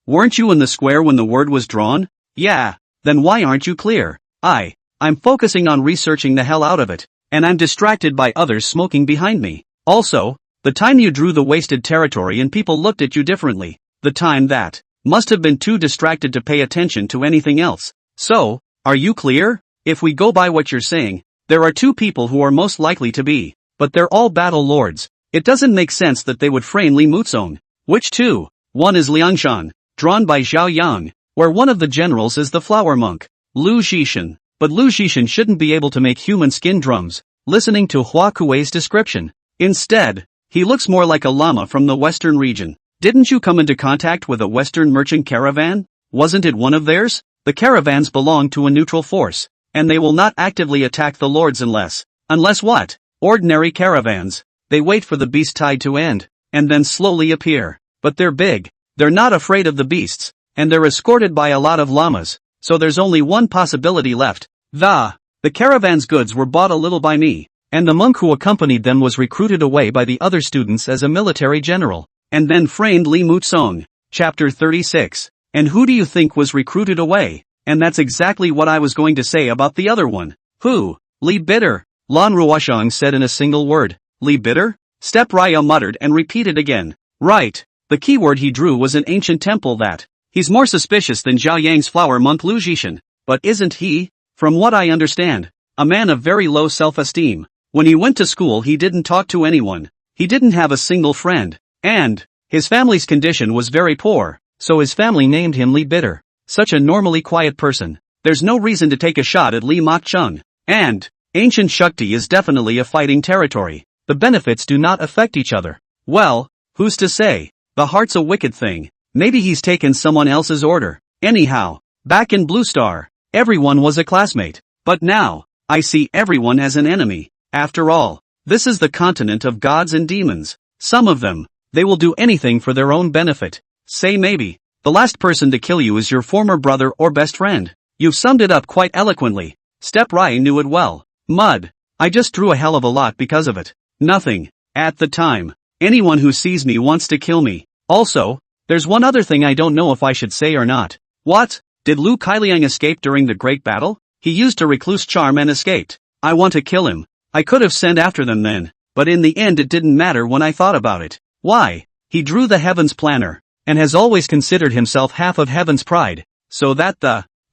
Weren't you in the square when the word was drawn? Yeah. Then why aren't you clear? I'm focusing on researching the hell out of it, and I'm distracted by others smoking behind me. Also, the time you drew the wasted territory and people looked at you differently. The time that must have been too distracted to pay attention to anything else. So, are you clear? If we go by what you're saying, there are two people who are most likely to be, but they're all battle lords. It doesn't make sense that they would frame Li Mutsong. Which two? One is Liangshan, drawn by Zhao Yang, where one of the generals is the flower monk, Lu Zhishan. But Lu Zhishan shouldn't be able to make human skin drums, listening to Hua Kuei's description. Instead, he looks more like a llama from the western region. Didn't you come into contact with a western merchant caravan? Wasn't it one of theirs? The caravans belong to a neutral force, and they will not actively attack the lords unless what? Ordinary caravans. They wait for the beast tide to end, and then slowly appear. But they're big, they're not afraid of the beasts, and they're escorted by a lot of llamas, so there's only one possibility left. The caravan's goods were bought a little by me, and the monk who accompanied them was recruited away by the other students as a military general, and then framed Li Mutsong. Chapter 36. And who do you think was recruited away? And that's exactly what I was going to say about the other one. Who? Li Bitter. Lan Ruoshan said in a single word. Li Bitter? Step Raya muttered and repeated again. Right. The keyword he drew was an ancient temple that. He's more suspicious than Zhao Yang's flower monk Lu Zhishan. But isn't he, from what I understand, a man of very low self-esteem? When he went to school he didn't talk to anyone. He didn't have a single friend. And his family's condition was very poor, so his family named him Li Bitter. Such a normally quiet person. There's no reason to take a shot at Li Mokchung. And ancient Shakti is definitely a fighting territory. The benefits do not affect each other. Well, who's to say? The heart's a wicked thing. Maybe he's taken someone else's order. Anyhow, back in Blue Star, everyone was a classmate. But now, I see everyone as an enemy. After all, this is the continent of gods and demons. Some of them, they will do anything for their own benefit. Say maybe, the last person to kill you is your former brother or best friend. You've summed it up quite eloquently. Step Rai knew it well. Mud. I just drew a hell of a lot because of it. Nothing. At the time. Anyone who sees me wants to kill me. Also, there's one other thing I don't know if I should say or not. What? Did Lu Kailiang escape during the Great Battle? He used a recluse charm and escaped. I want to kill him. I could have sent after them then, but in the end it didn't matter when I thought about it. Why? He drew the Heaven's Planner, and has always considered himself half of Heaven's pride, so that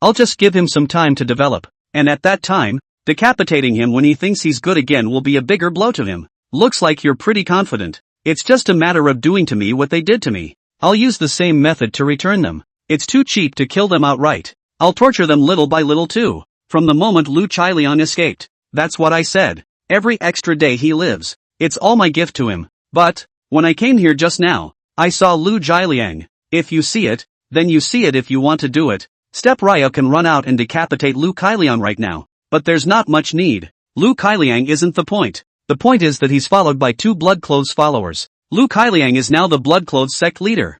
I'll just give him some time to develop, and at that time, decapitating him when he thinks he's good again will be a bigger blow to him. Looks like you're pretty confident. It's just a matter of doing to me what they did to me. I'll use the same method to return them. It's too cheap to kill them outright. I'll torture them little by little too. From the moment Lu Qiliang escaped. That's what I said. Every extra day he lives, it's all my gift to him. But, when I came here just now, I saw Lu Qiliang. If you see it, then you see it if you want to do it. Step Ryo can run out and decapitate Lu Qiliang right now. But there's not much need. Lu Qiliang isn't the point. The point is that he's followed by 2 blood-clothes followers. Lu Qiliang is now the blood-clothes sect leader.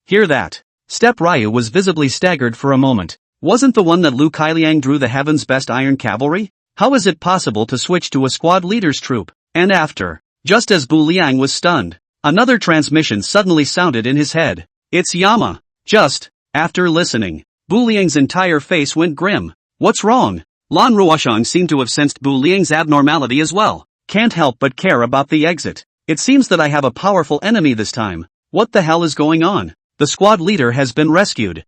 Hear that. Step Ryu was visibly staggered for a moment. Wasn't the one that Lu Qiliang drew the heaven's best iron cavalry? How is it possible to switch to a squad leader's troop? And after, just as Bu Liang was stunned, another transmission suddenly sounded in his head. It's Yama. Just, after listening, Bu Liang's entire face went grim. What's wrong? Lan Ruoshang seemed to have sensed Bu Liang's abnormality as well. Can't help but care about the exit. It seems that I have a powerful enemy this time. What the hell is going on? The squad leader has been rescued.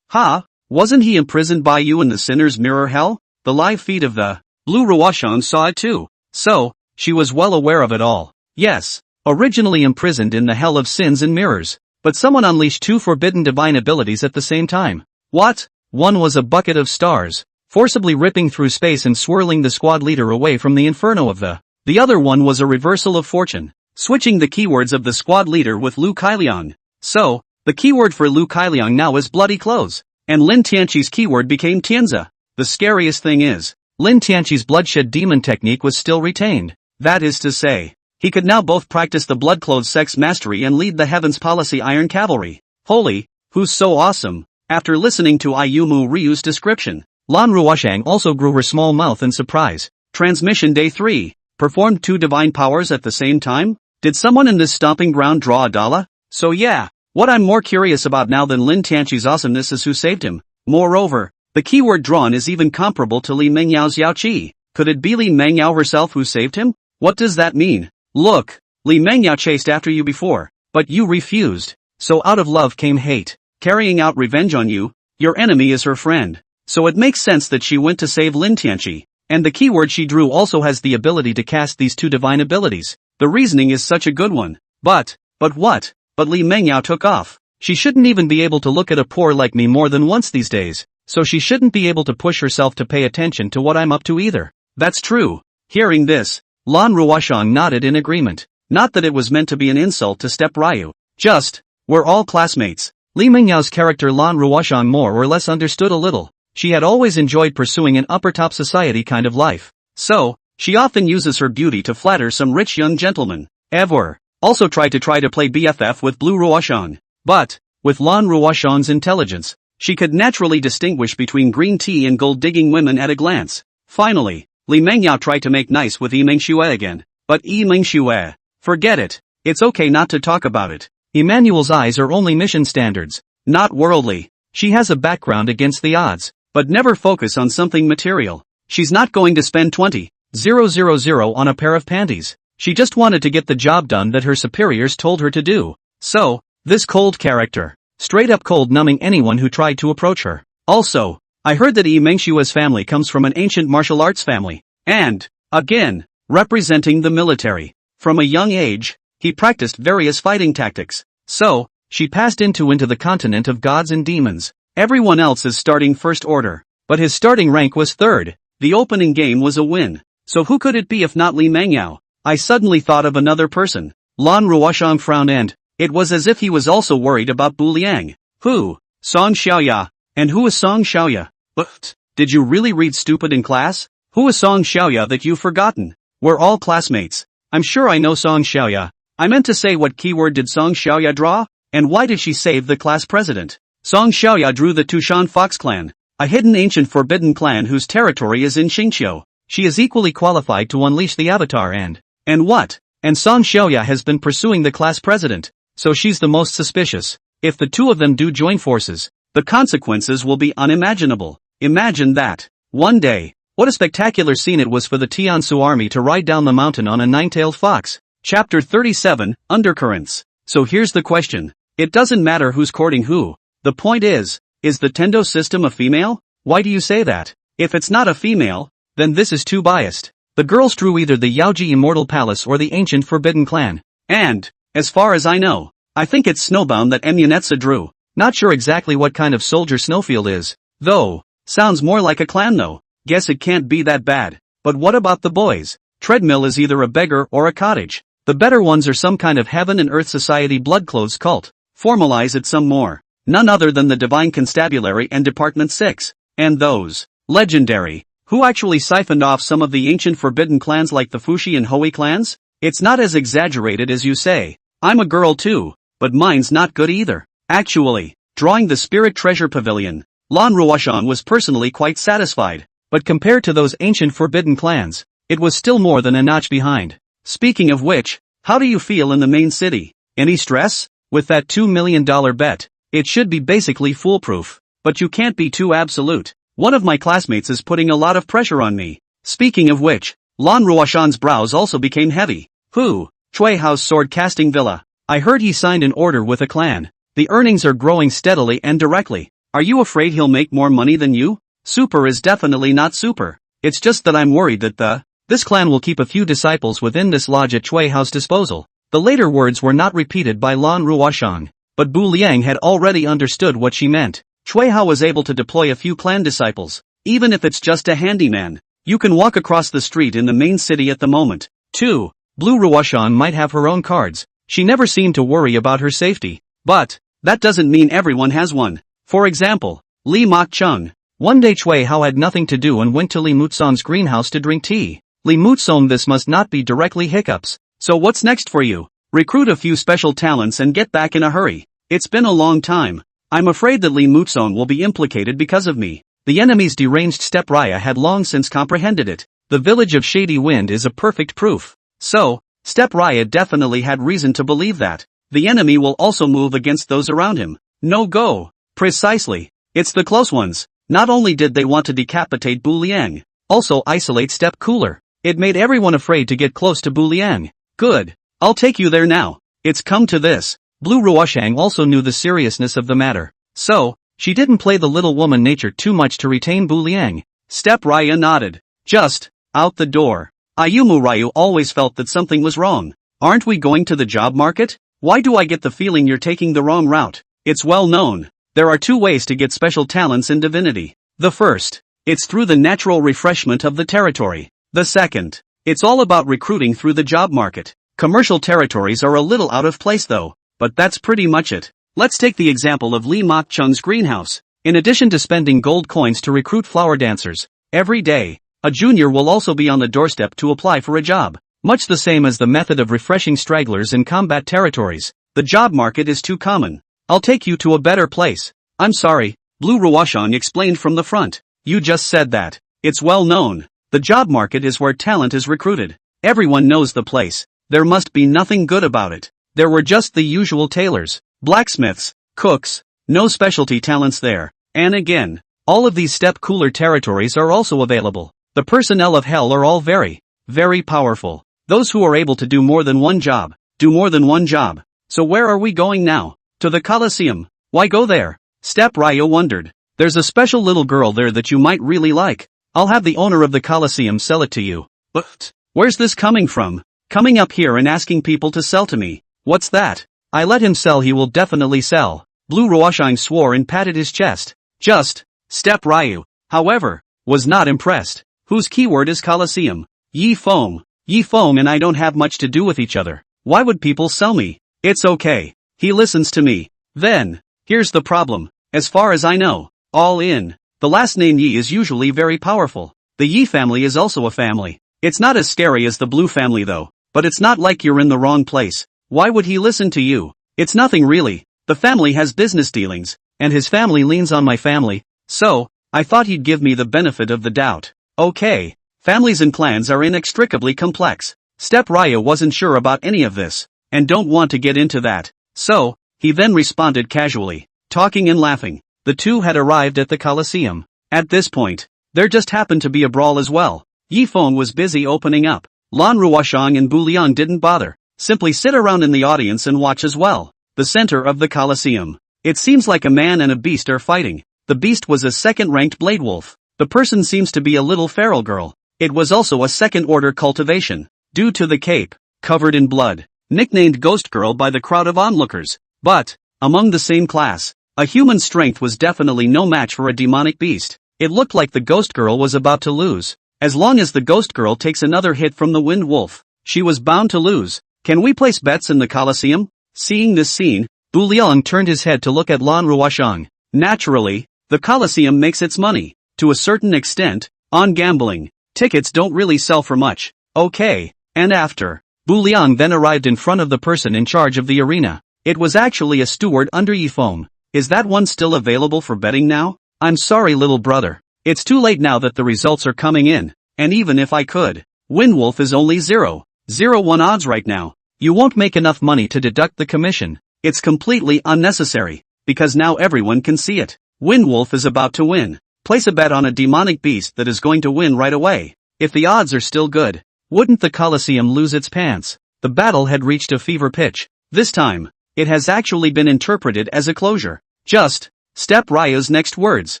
Wasn't he imprisoned by you in the Sinner's Mirror Hell? The live feed of the Blue Ruoshang saw it too. So, she was well aware of it all. Yes, originally imprisoned in the Hell of Sins and Mirrors. But someone unleashed 2 forbidden divine abilities at the same time. What? One was a bucket of stars, forcibly ripping through space and swirling the squad leader away from the inferno of the other one was a reversal of fortune, switching the keywords of the squad leader with Lu Qiliang. So, the keyword for Lu Qiliang now is bloody clothes, and Lin Tianqi's keyword became Tianzi. The scariest thing is, Lin Tianqi's bloodshed demon technique was still retained. That is to say, he could now both practice the blood clothes sex mastery and lead the Heaven's Policy Iron Cavalry. Holy, who's so awesome? After listening to Ayumu Ryu's description, Lan Ruoshang also grew her small mouth in surprise. Transmission Day 3. Performed 2 divine powers at the same time? Did someone in this stomping ground draw a Dala? So yeah, what I'm more curious about now than Lin Tianqi's awesomeness is who saved him. Moreover, the keyword drawn is even comparable to Li Mengyao's Yaoqi. Could it be Li Mengyao herself who saved him? What does that mean? Look, Li Mengyao chased after you before, but you refused. So out of love came hate, carrying out revenge on you. Your enemy is her friend. So it makes sense that she went to save Lin Tianqi. And the keyword she drew also has the ability to cast these 2 divine abilities. The reasoning is such a good one. But what? But Li Mengyao took off. She shouldn't even be able to look at a poor like me more than once these days. So she shouldn't be able to push herself to pay attention to what I'm up to either. That's true. Hearing this, Lan Ruoshang nodded in agreement. Not that it was meant to be an insult to Step Ryu. Just, we're all classmates. Li Mengyao's character Lan Ruoshang more or less understood a little. She had always enjoyed pursuing an upper-top society kind of life. So, she often uses her beauty to flatter some rich young gentleman. Ever. Also tried to play BFF with Blue Ruoshang. But, with Lan Ruoshang's intelligence, she could naturally distinguish between green tea and gold-digging women at a glance. Finally, Li Mengyao tried to make nice with Yi Mingxue again. But Yi Mingxue, forget it. It's okay not to talk about it. Emmanuel's eyes are only mission standards, not worldly. She has a background against the odds. But never focus on something material. She's not going to spend 20,000 on a pair of panties. She just wanted to get the job done that her superiors told her to do. So, this cold character. Straight up cold, numbing anyone who tried to approach her. Also, I heard that Yi Mengshua's family comes from an ancient martial arts family. And, again, representing the military. From a young age, he practiced various fighting tactics. So, she passed into the continent of gods and demons. Everyone else is starting first order, but his starting rank was 3rd. The opening game was a win. So who could it be if not Li Mengyao? I suddenly thought of another person. Lan Ruoshang frowned and, it was as if he was also worried about Bu Liang. Who? Song Xiaoya. And who is Song Xiaoya? But, did you really read stupid in class? Who is Song Xiaoya that you've forgotten? We're all classmates. I'm sure I know Song Xiaoya. I meant to say, what keyword did Song Xiaoya draw? And why did she save the class president? Song Xiaoya drew the Tushan Fox clan, a hidden ancient forbidden clan whose territory is in Xingqiu. She is equally qualified to unleash the avatar and what? And Song Xiaoya has been pursuing the class president, so she's the most suspicious. If the 2 of them do join forces, the consequences will be unimaginable. Imagine that. One day, what a spectacular scene it was for the Tiansu army to ride down the mountain on a 9-tailed fox. Chapter 37, Undercurrents. So here's the question. It doesn't matter who's courting who. The point is the Tendo system a female? Why do you say that? If it's not a female, then this is too biased. The girls drew either the Yaoji Immortal Palace or the Ancient Forbidden Clan. And, as far as I know, I think it's Snowbound that Emunetsa drew. Not sure exactly what kind of soldier Snowfield is, though. Sounds more like a clan though. Guess it can't be that bad. But what about the boys? Treadmill is either a beggar or a cottage. The better ones are some kind of heaven and earth society bloodclothes cult. Formalize it some more. None other than the Divine Constabulary and Department 6. And those. Legendary. Who actually siphoned off some of the ancient forbidden clans like the Fushi and Hui clans? It's not as exaggerated as you say. I'm a girl too, but mine's not good either. Actually, drawing the Spirit Treasure Pavilion, Lan Ruoshan was personally quite satisfied. But compared to those ancient forbidden clans, it was still more than a notch behind. Speaking of which, how do you feel in the main city? Any stress? With that $2 million bet, it should be basically foolproof. But you can't be too absolute. One of my classmates is putting a lot of pressure on me. Speaking of which, Lan Ruoshan's brows also became heavy. Who? Chui House Sword Casting Villa. I heard he signed an order with a clan. The earnings are growing steadily and directly. Are you afraid he'll make more money than you? Super is definitely not super. It's just that I'm worried that this clan will keep a few disciples within this lodge at Chui House disposal. The later words were not repeated by Lan Ruoshan, but Bu Liang had already understood what she meant. Chui Hao was able to deploy a few clan disciples, even if it's just a handyman. You can walk across the street in the main city at the moment. 2. Blue Ruoshan might have her own cards. She never seemed to worry about her safety. But that doesn't mean everyone has one. For example, Li Mok Chung. One day Chui Hao had nothing to do and went to Li Mutsong's greenhouse to drink tea. Li Mutsong, this must not be directly hiccups. So what's next for you? Recruit a few special talents and get back in a hurry. It's been a long time. I'm afraid that Li Mutsong will be implicated because of me. The enemy's deranged Step Raya had long since comprehended it. The village of Shady Wind is a perfect proof. So, Step Raya definitely had reason to believe that. The enemy will also move against those around him. No go. Precisely. It's the close ones. Not only did they want to decapitate Bu Liang, also isolate Step Cooler. It made everyone afraid to get close to Bu Liang. Good. I'll take you there now. It's come to this. Blue Ruoshang also knew the seriousness of the matter. So, she didn't play the little woman nature too much to retain Bu Liang. Step Raya nodded. Just, out the door. Ayumu Ryu always felt that something was wrong. Aren't we going to the job market? Why do I get the feeling you're taking the wrong route? It's well known. There are 2 ways to get special talents in divinity. The first, it's through the natural refreshment of the territory. The second, it's all about recruiting through the job market. Commercial territories are a little out of place though, but that's pretty much it. Let's take the example of Li Mok Chung's greenhouse. In addition to spending gold coins to recruit flower dancers, every day, a junior will also be on the doorstep to apply for a job. Much the same as the method of refreshing stragglers in combat territories. The job market is too common. I'll take you to a better place. I'm sorry, Blue Ruoshan explained from the front. You just said that. It's well known. The job market is where talent is recruited. Everyone knows the place. There must be nothing good about it. There were just the usual tailors, blacksmiths, cooks, no specialty talents there. And again, all of these Step Cooler territories are also available. The personnel of hell are all very, very powerful. Those who are able to do more than one job, do more than one job. So where are we going now? To the Colosseum. Why go there? Step Ryo wondered. There's a special little girl there that you might really like. I'll have the owner of the Colosseum sell it to you. But where's this coming from? Coming up here and asking people to sell to me. What's that? I let him sell, he will definitely sell. Blue Ruoshang swore and patted his chest. Just, Step Ryu, however, was not impressed. Whose keyword is Colosseum? Yi Feng. Yi Feng and I don't have much to do with each other. Why would people sell me? It's okay. He listens to me. Then, here's the problem. As far as I know, all in, the last name Yi is usually very powerful. The Yi family is also a family. It's not as scary as the Blue family though, but it's not like you're in the wrong place. Why would he listen to you? It's nothing really. The family has business dealings, and his family leans on my family, so, I thought he'd give me the benefit of the doubt. Okay, families and clans are inextricably complex. Step Raya wasn't sure about any of this, and don't want to get into that. So, he then responded casually, talking and laughing. The two had arrived at the Colosseum. At this point, there just happened to be a brawl as well. Yi Feng was busy opening up. Lan Ruoshang and Bu Liang didn't bother. simply sit around in the audience and watch as well. The center of the Colosseum. It seems like a man and a beast are fighting. The beast was a second-ranked blade wolf. The person seems to be a little feral girl. It was also a second-order cultivation, due to the cape, covered in blood, nicknamed Ghost Girl by the crowd of onlookers. But, among the same class, a human strength was definitely no match for a demonic beast. It looked like the Ghost Girl was about to lose. As long as the Ghost Girl takes another hit from the Wind Wolf, she was bound to lose. Can we place bets in the Colosseum? Seeing this scene, Bu Liang turned his head to look at Lan Ruoshang. Naturally, the Colosseum makes its money, to a certain extent, on gambling. Tickets don't really sell for much. Okay, and after, Bu Liang then arrived in front of the person in charge of the arena. It was actually a steward under Yifeng. Is that one still available for betting now? I'm sorry little brother. It's too late now that the results are coming in, and even if I could, Windwolf is only 0.01 odds right now. You won't make enough money to deduct the commission. It's completely unnecessary, because now everyone can see it. Windwolf is about to win. Place a bet on a demonic beast that is going to win right away. If the odds are still good, wouldn't the Colosseum lose its pants? The battle had reached a fever pitch. This time, it has actually been interpreted as a closure. Just, Step Raya's next words.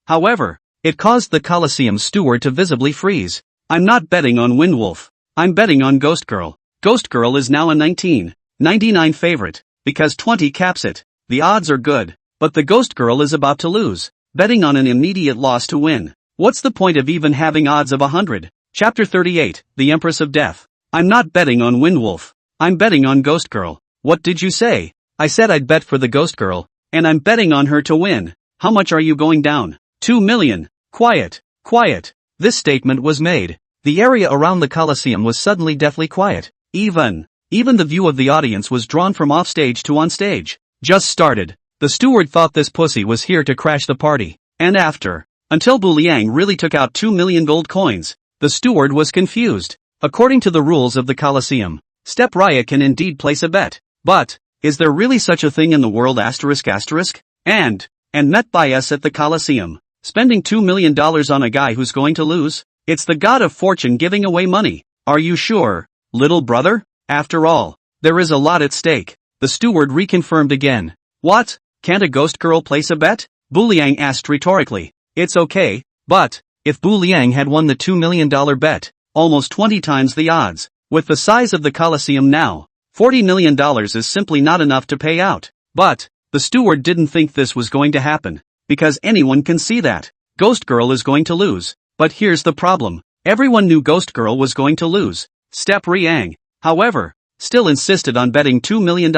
However, it caused the Colosseum steward to visibly freeze. I'm not betting on Windwolf. I'm betting on Ghost Girl. Ghost Girl is now a 19.99 favorite, because 20 caps it. The odds are good, but the Ghost Girl is about to lose. Betting on an immediate loss to win. What's the point of even having odds of 100? Chapter 38, The Empress of Death. I'm not betting on Windwolf. I'm betting on Ghost Girl. What did you say? I said I'd bet for the Ghost Girl, and I'm betting on her to win. How much are you going down? 2 million. Quiet. This statement was made. The area around the Colosseum was suddenly deathly quiet. Even the view of the audience was drawn from offstage to onstage. Just started. The steward thought this pussy was here to crash the party. And after, until Bu Liang really took out 2 million gold coins, the steward was confused. According to the rules of the Colosseum, Step Raya can indeed place a bet. But, is there really such a thing in the world asterisk? And met by us at the Colosseum, spending $2 million on a guy who's going to lose? It's the god of fortune giving away money. Are you sure, little brother? After all, there is a lot at stake. The steward reconfirmed again. What? Can't a Ghost Girl place a bet? Bu Liang asked rhetorically. It's okay, but, if Bu Liang had won the $2 million bet, almost 20 times the odds, with the size of the Colosseum now, $40 million is simply not enough to pay out. But, the steward didn't think this was going to happen, because anyone can see that Ghost Girl is going to lose. But here's the problem. Everyone knew Ghost Girl was going to lose. Step Riang, however, still insisted on betting $2 million.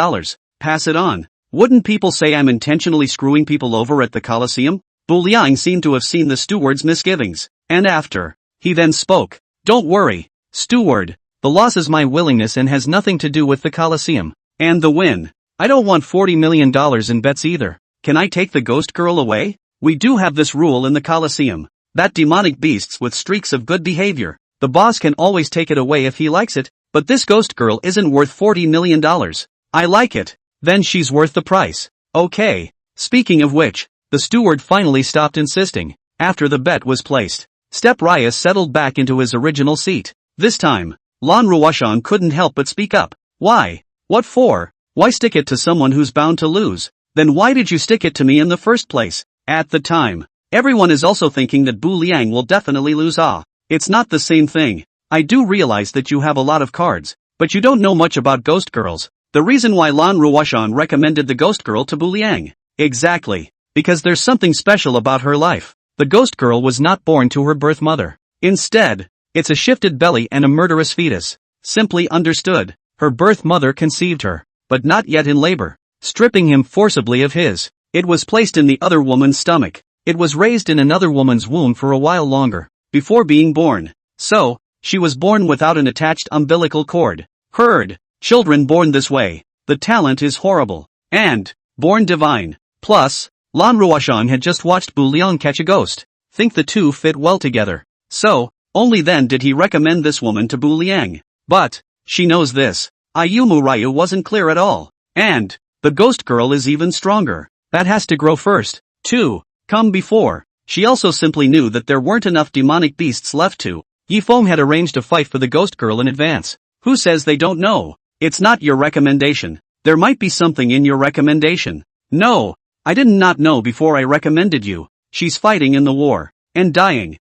Pass it on. Wouldn't people say I'm intentionally screwing people over at the Colosseum? Bu Liang seemed to have seen the steward's misgivings, and after, he then spoke. Don't worry, steward, the loss is my willingness and has nothing to do with the Colosseum. And the win. I don't want $40 million in bets either. Can I take the Ghost Girl away? We do have this rule in the Colosseum. That demonic beasts with streaks of good behavior, the boss can always take it away if he likes it, but this Ghost Girl isn't worth $40 million. I like it. Then she's worth the price. Okay. Speaking of which, the steward finally stopped insisting. After the bet was placed, Step Raya settled back into his original seat. This time, Lan Ruoshang couldn't help but speak up. Why? What for? Why stick it to someone who's bound to lose? Then why did you stick it to me in the first place? At the time, everyone is also thinking that Bu Liang will definitely lose. It's not the same thing. I do realize that you have a lot of cards, but you don't know much about Ghost Girls. The reason why Lan Ruoshang recommended the Ghost Girl to Bu Liang. Exactly. Because there's something special about her life. The Ghost Girl was not born to her birth mother. Instead, it's a shifted belly and a murderous fetus. Simply understood, her birth mother conceived her, but not yet in labor, stripping him forcibly of his. It was placed in the other woman's stomach. It was raised in another woman's womb for a while longer, before being born. So, she was born without an attached umbilical cord. Heard. Children born this way, the talent is horrible. And, born divine. Plus, Lan Ruoshang had just watched Bu Liang catch a ghost. Think the two fit well together. So, only then did he recommend this woman to Bu Liang. But, she knows this. Ayumu Ryu wasn't clear at all. And, the Ghost Girl is even stronger. That has to grow first, too. Come before. She also simply knew that there weren't enough demonic beasts left to. Yifeng had arranged a fight for the Ghost Girl in advance. Who says they don't know? It's not your recommendation. There might be something in your recommendation. No. I did not know before I recommended you. She's fighting in the war. And dying.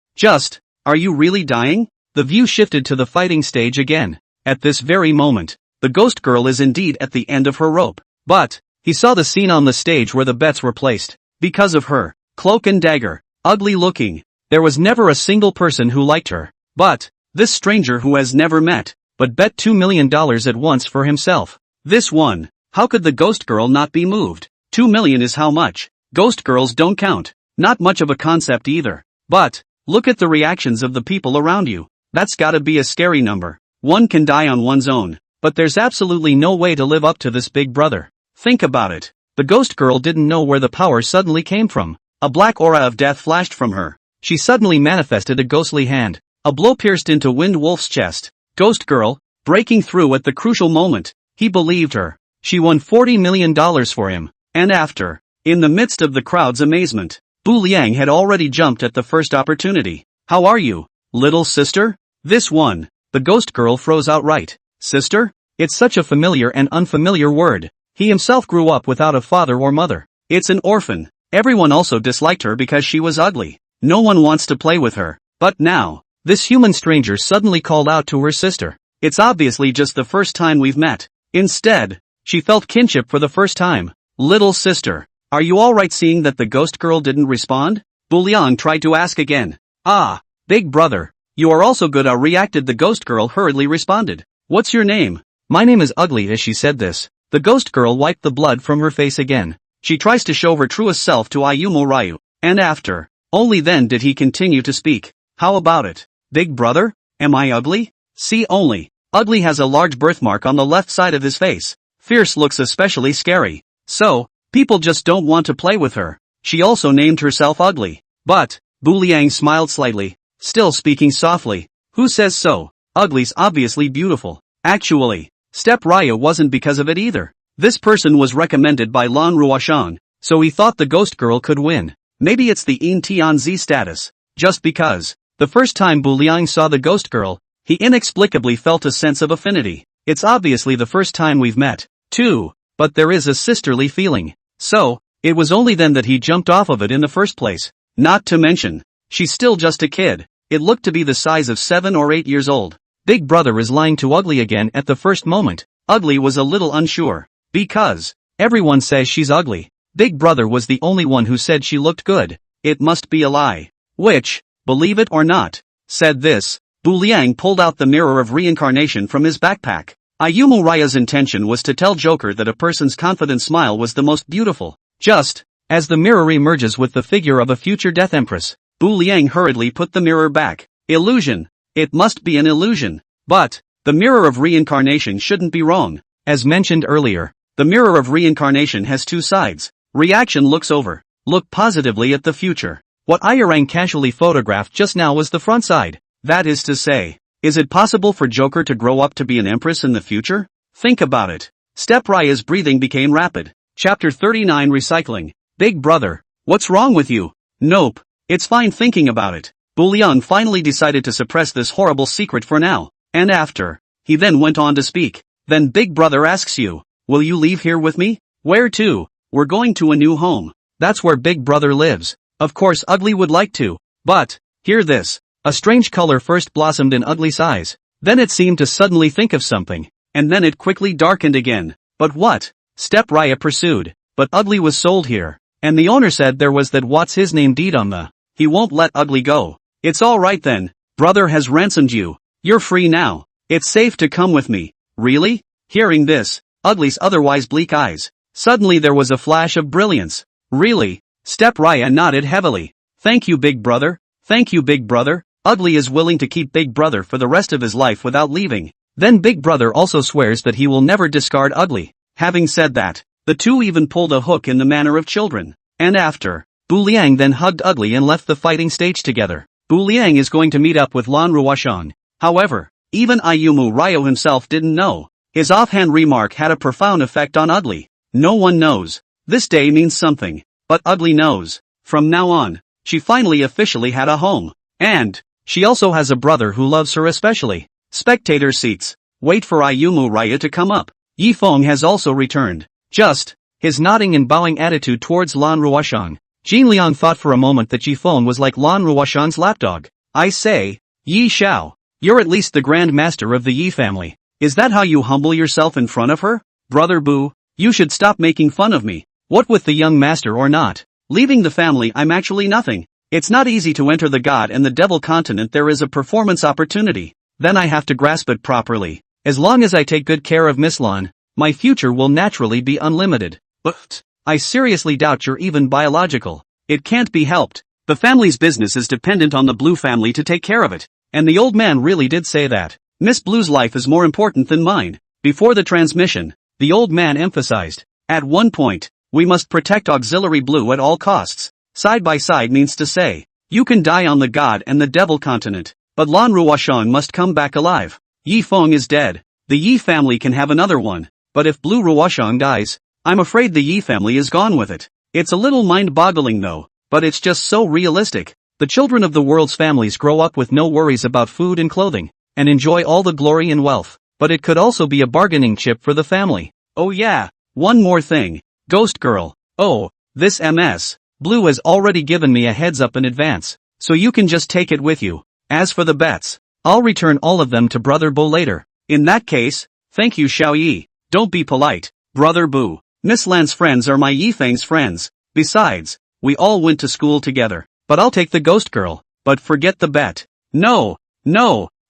Are you really dying? The view shifted to the fighting stage again. At this very moment, the ghost girl is indeed at the end of her rope. But, he saw the scene on the stage where the bets were placed. Because of her, cloak and dagger, ugly looking. There was never a single person who liked her. But, this stranger who has never met, but bet $2 million at once for himself. This one. How could the ghost girl not be moved? 2 million is how much? Ghost girls don't count. Not much of a concept either. But, look at the reactions of the people around you. That's gotta be a scary number. One can die on one's own. But there's absolutely no way to live up to this big brother. Think about it. The ghost girl didn't know where the power suddenly came from. A black aura of death flashed from her. She suddenly manifested a ghostly hand. A blow pierced into Wind Wolf's chest. Ghost girl, breaking through at the crucial moment. He believed her. She won $40 million for him. And after, in the midst of the crowd's amazement, Bu Liang had already jumped at the first opportunity. How are you, little sister? This one. The ghost girl froze outright. Sister? It's such a familiar and unfamiliar word. He himself grew up without a father or mother. It's an orphan. Everyone also disliked her because she was ugly. No one wants to play with her. But now, this human stranger suddenly called out to her sister. It's obviously just the first time we've met. Instead, she felt kinship for the first time. Little sister, are you alright seeing that the ghost girl didn't respond? Bu Liang tried to ask again. Ah, big brother, you are also good reacted the ghost girl hurriedly responded. What's your name? My name is Ugly. As she said this, the ghost girl wiped the blood from her face again. She tries to show her truest self to Ayumu Ryu, and after, only then did he continue to speak. How about it, big brother? Am I ugly? See only, Ugly has a large birthmark on the left side of his face. Fierce looks especially scary. So, people just don't want to play with her. She also named herself Ugly. But, Bu Liang smiled slightly, still speaking softly. Who says so? Ugly's obviously beautiful. Actually, Step Raya wasn't because of it either. This person was recommended by Lan Ruoshan, so he thought the ghost girl could win. Maybe it's the Yin Tianzi status. Just because, the first time Bu Liang saw the ghost girl, he inexplicably felt a sense of affinity. It's obviously the first time we've met, too, but there is a sisterly feeling. So, it was only then that he jumped off of it in the first place. Not to mention, she's still just a kid. It looked to be the size of 7 or 8 years old. Big brother is lying to Ugly again at the first moment. Ugly was a little unsure. Because, everyone says she's ugly. Big brother was the only one who said she looked good. It must be a lie. Which, believe it or not, said this. Bu Liang pulled out the mirror of reincarnation from his backpack. Ayumu Raya's intention was to tell Joker that a person's confident smile was the most beautiful. Just, as the mirror emerges with the figure of a future Death Empress, Bu Liang hurriedly put the mirror back. Illusion. It must be an illusion. But, the mirror of reincarnation shouldn't be wrong. As mentioned earlier, the mirror of reincarnation has two sides. Reaction looks over. Look positively at the future. What Ayurang casually photographed just now was the front side. That is to say, is it possible for Joker to grow up to be an empress in the future? Think about it. Step Raya's breathing became rapid. Chapter 39 Recycling. Big brother, what's wrong with you? Nope. It's fine thinking about it. Bu Liang finally decided to suppress this horrible secret for now. And after, he then went on to speak. Then big brother asks you, will you leave here with me? Where to? We're going to a new home. That's where big brother lives. Of course Ugly would like to. But, hear this. A strange color first blossomed in Ugly's eyes. Then it seemed to suddenly think of something. And then it quickly darkened again. But what? Step Raya pursued. But Ugly was sold here. And the owner said there was that what's his name deed on the. He won't let Ugly go. It's alright then. Brother has ransomed you. You're free now. It's safe to come with me. Really? Hearing this, Ugly's otherwise bleak eyes. Suddenly there was a flash of brilliance. Really? Step Raya nodded heavily. Thank you big brother. Thank you big brother. Ugly is willing to keep big brother for the rest of his life without leaving. Then big brother also swears that he will never discard Ugly. Having said that, the two even pulled a hook in the manner of children. And after, Bu Liang then hugged Ugly and left the fighting stage together. Bu Liang is going to meet up with Lan Ruoshan. However, even Ayumu Ryo himself didn't know. His offhand remark had a profound effect on Ugly. No one knows. This day means something. But Ugly knows. From now on, she finally officially had a home. And, she also has a brother who loves her especially. Spectator seats. wait for Ayumu Raya to come up. Yi Feng has also returned. Just, his nodding and bowing attitude towards Lan Ruoshang. Jin Liang thought for a moment that Yi Feng was like Lan Ruoshang's lapdog. I say, Yi Xiao, you're at least the Grand Master of the Yi family. Is that how you humble yourself in front of her? Brother Bu, you should stop making fun of me. What with the young master or not? Leaving the family, I'm actually nothing. It's not easy to enter the God and the Devil continent. There is a performance opportunity. Then I have to grasp it properly. As long as I take good care of Miss Lan, my future will naturally be unlimited. But I seriously doubt you're even biological. It can't be helped. The family's business is dependent on the Blue family to take care of it. And the old man really did say that. Miss Blue's life is more important than mine. Before the transmission, the old man emphasized. At one point, we must protect Auxiliary Blue at all costs. Side by side means to say, you can die on the God and the Devil continent, but Lan Ruoshang must come back alive. Yi Feng is dead. The Yi family can have another one, but if Blue Ruoshang dies, I'm afraid the Yi family is gone with it. It's a little mind-boggling though, but it's just so realistic. The children of the world's families grow up with no worries about food and clothing, and enjoy all the glory and wealth, but it could also be a bargaining chip for the family. Oh yeah, one more thing. Ghost Girl. Oh, this MS. Blue has already given me a heads up in advance, so you can just take it with you. As for the bets, I'll return all of them to Brother Bu later. In that case, thank you Xiao Yi. Don't be polite, Brother Bu. Miss Lan's friends are my Yi Feng's friends. Besides, we all went to school together. But I'll take the Ghost Girl. But forget the bet. No,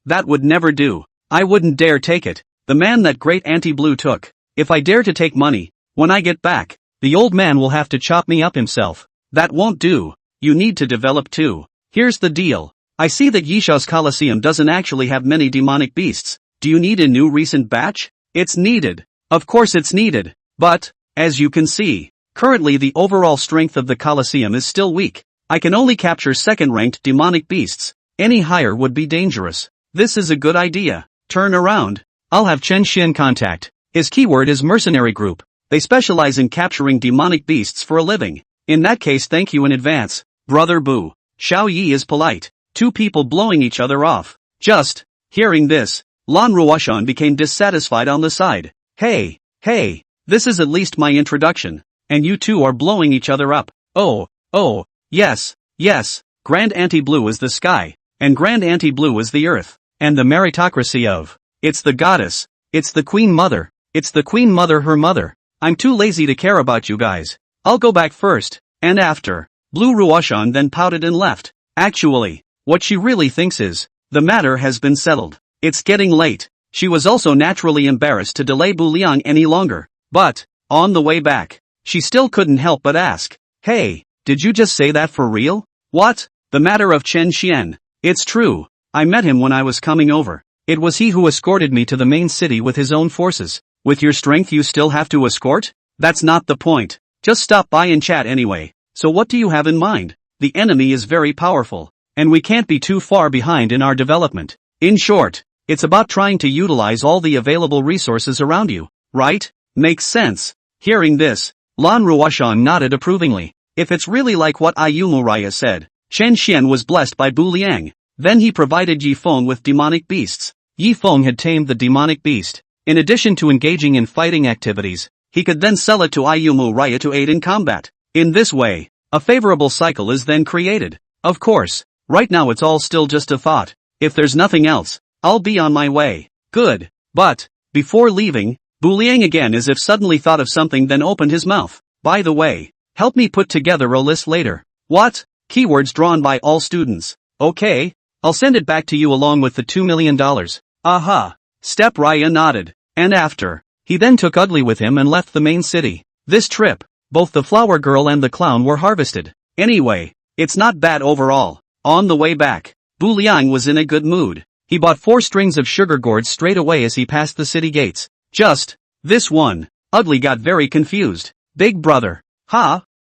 that would never do. I wouldn't dare take it. The man that great Auntie Blue took. If I dare to take money, when I get back, the old man will have to chop me up himself. That won't do. You need to develop too. Here's the deal. I see that Yishao's Colosseum doesn't actually have many demonic beasts. Do you need a new recent batch? It's needed. Of course it's needed. But, as you can see, currently the overall strength of the Colosseum is still weak. I can only capture second-ranked demonic beasts. Any higher would be dangerous. This is a good idea. Turn around. I'll have Chen Xin contact. His keyword is mercenary group. They specialize in capturing demonic beasts for a living. In that case, thank you in advance, Brother Bu. Xiao Yi is polite. Two people blowing each other off. Just, hearing this, Lan Ruoshang became dissatisfied on the side. Hey, this is at least my introduction. And you two are blowing each other up. Oh, yes. Grand Auntie Blue is the sky. And Grand Auntie Blue is the earth. And the meritocracy of. It's the goddess. It's the Queen Mother. It's the Queen Mother her mother. I'm too lazy to care about you guys. I'll go back first, and after. Blue Ruoshang then pouted and left. Actually, what she really thinks is, the matter has been settled. It's getting late. She was also naturally embarrassed to delay Bu Liang any longer. But, on the way back, she still couldn't help but ask, hey, did you just say that for real? What? The matter of Chen Xian. It's true. I met him when I was coming over. It was he who escorted me to the main city with his own forces. With your strength you still have to escort? That's not the point. Just stop by and chat anyway. So what do you have in mind? The enemy is very powerful, and we can't be too far behind in our development. In short, it's about trying to utilize all the available resources around you, right? Makes sense. Hearing this, Lan Ruoshang nodded approvingly. If it's really like what Ayumu Raya said, Chen Xian was blessed by Bu Liang. Then he provided Yi Feng with demonic beasts. Yi Feng had tamed the demonic beast. In addition to engaging in fighting activities, he could then sell it to Ayumu Raya to aid in combat. In this way, a favorable cycle is then created. Of course, right now it's all still just a thought. If there's nothing else, I'll be on my way. Good. But, before leaving, Bu Liang again as if suddenly thought of something then opened his mouth. By the way, help me put together a list later. What? Keywords drawn by all students. Okay, I'll send it back to you along with the $2 million. Aha. Step Raya nodded. And after, he then took Ugly with him and left the main city. This trip, both the flower girl and the clown were harvested. Anyway, it's not bad overall. On the way back, Bu Liang was in a good mood. He bought 4 strings of sugar gourds straight away as he passed the city gates. Just, this one. Ugly got very confused. Big brother.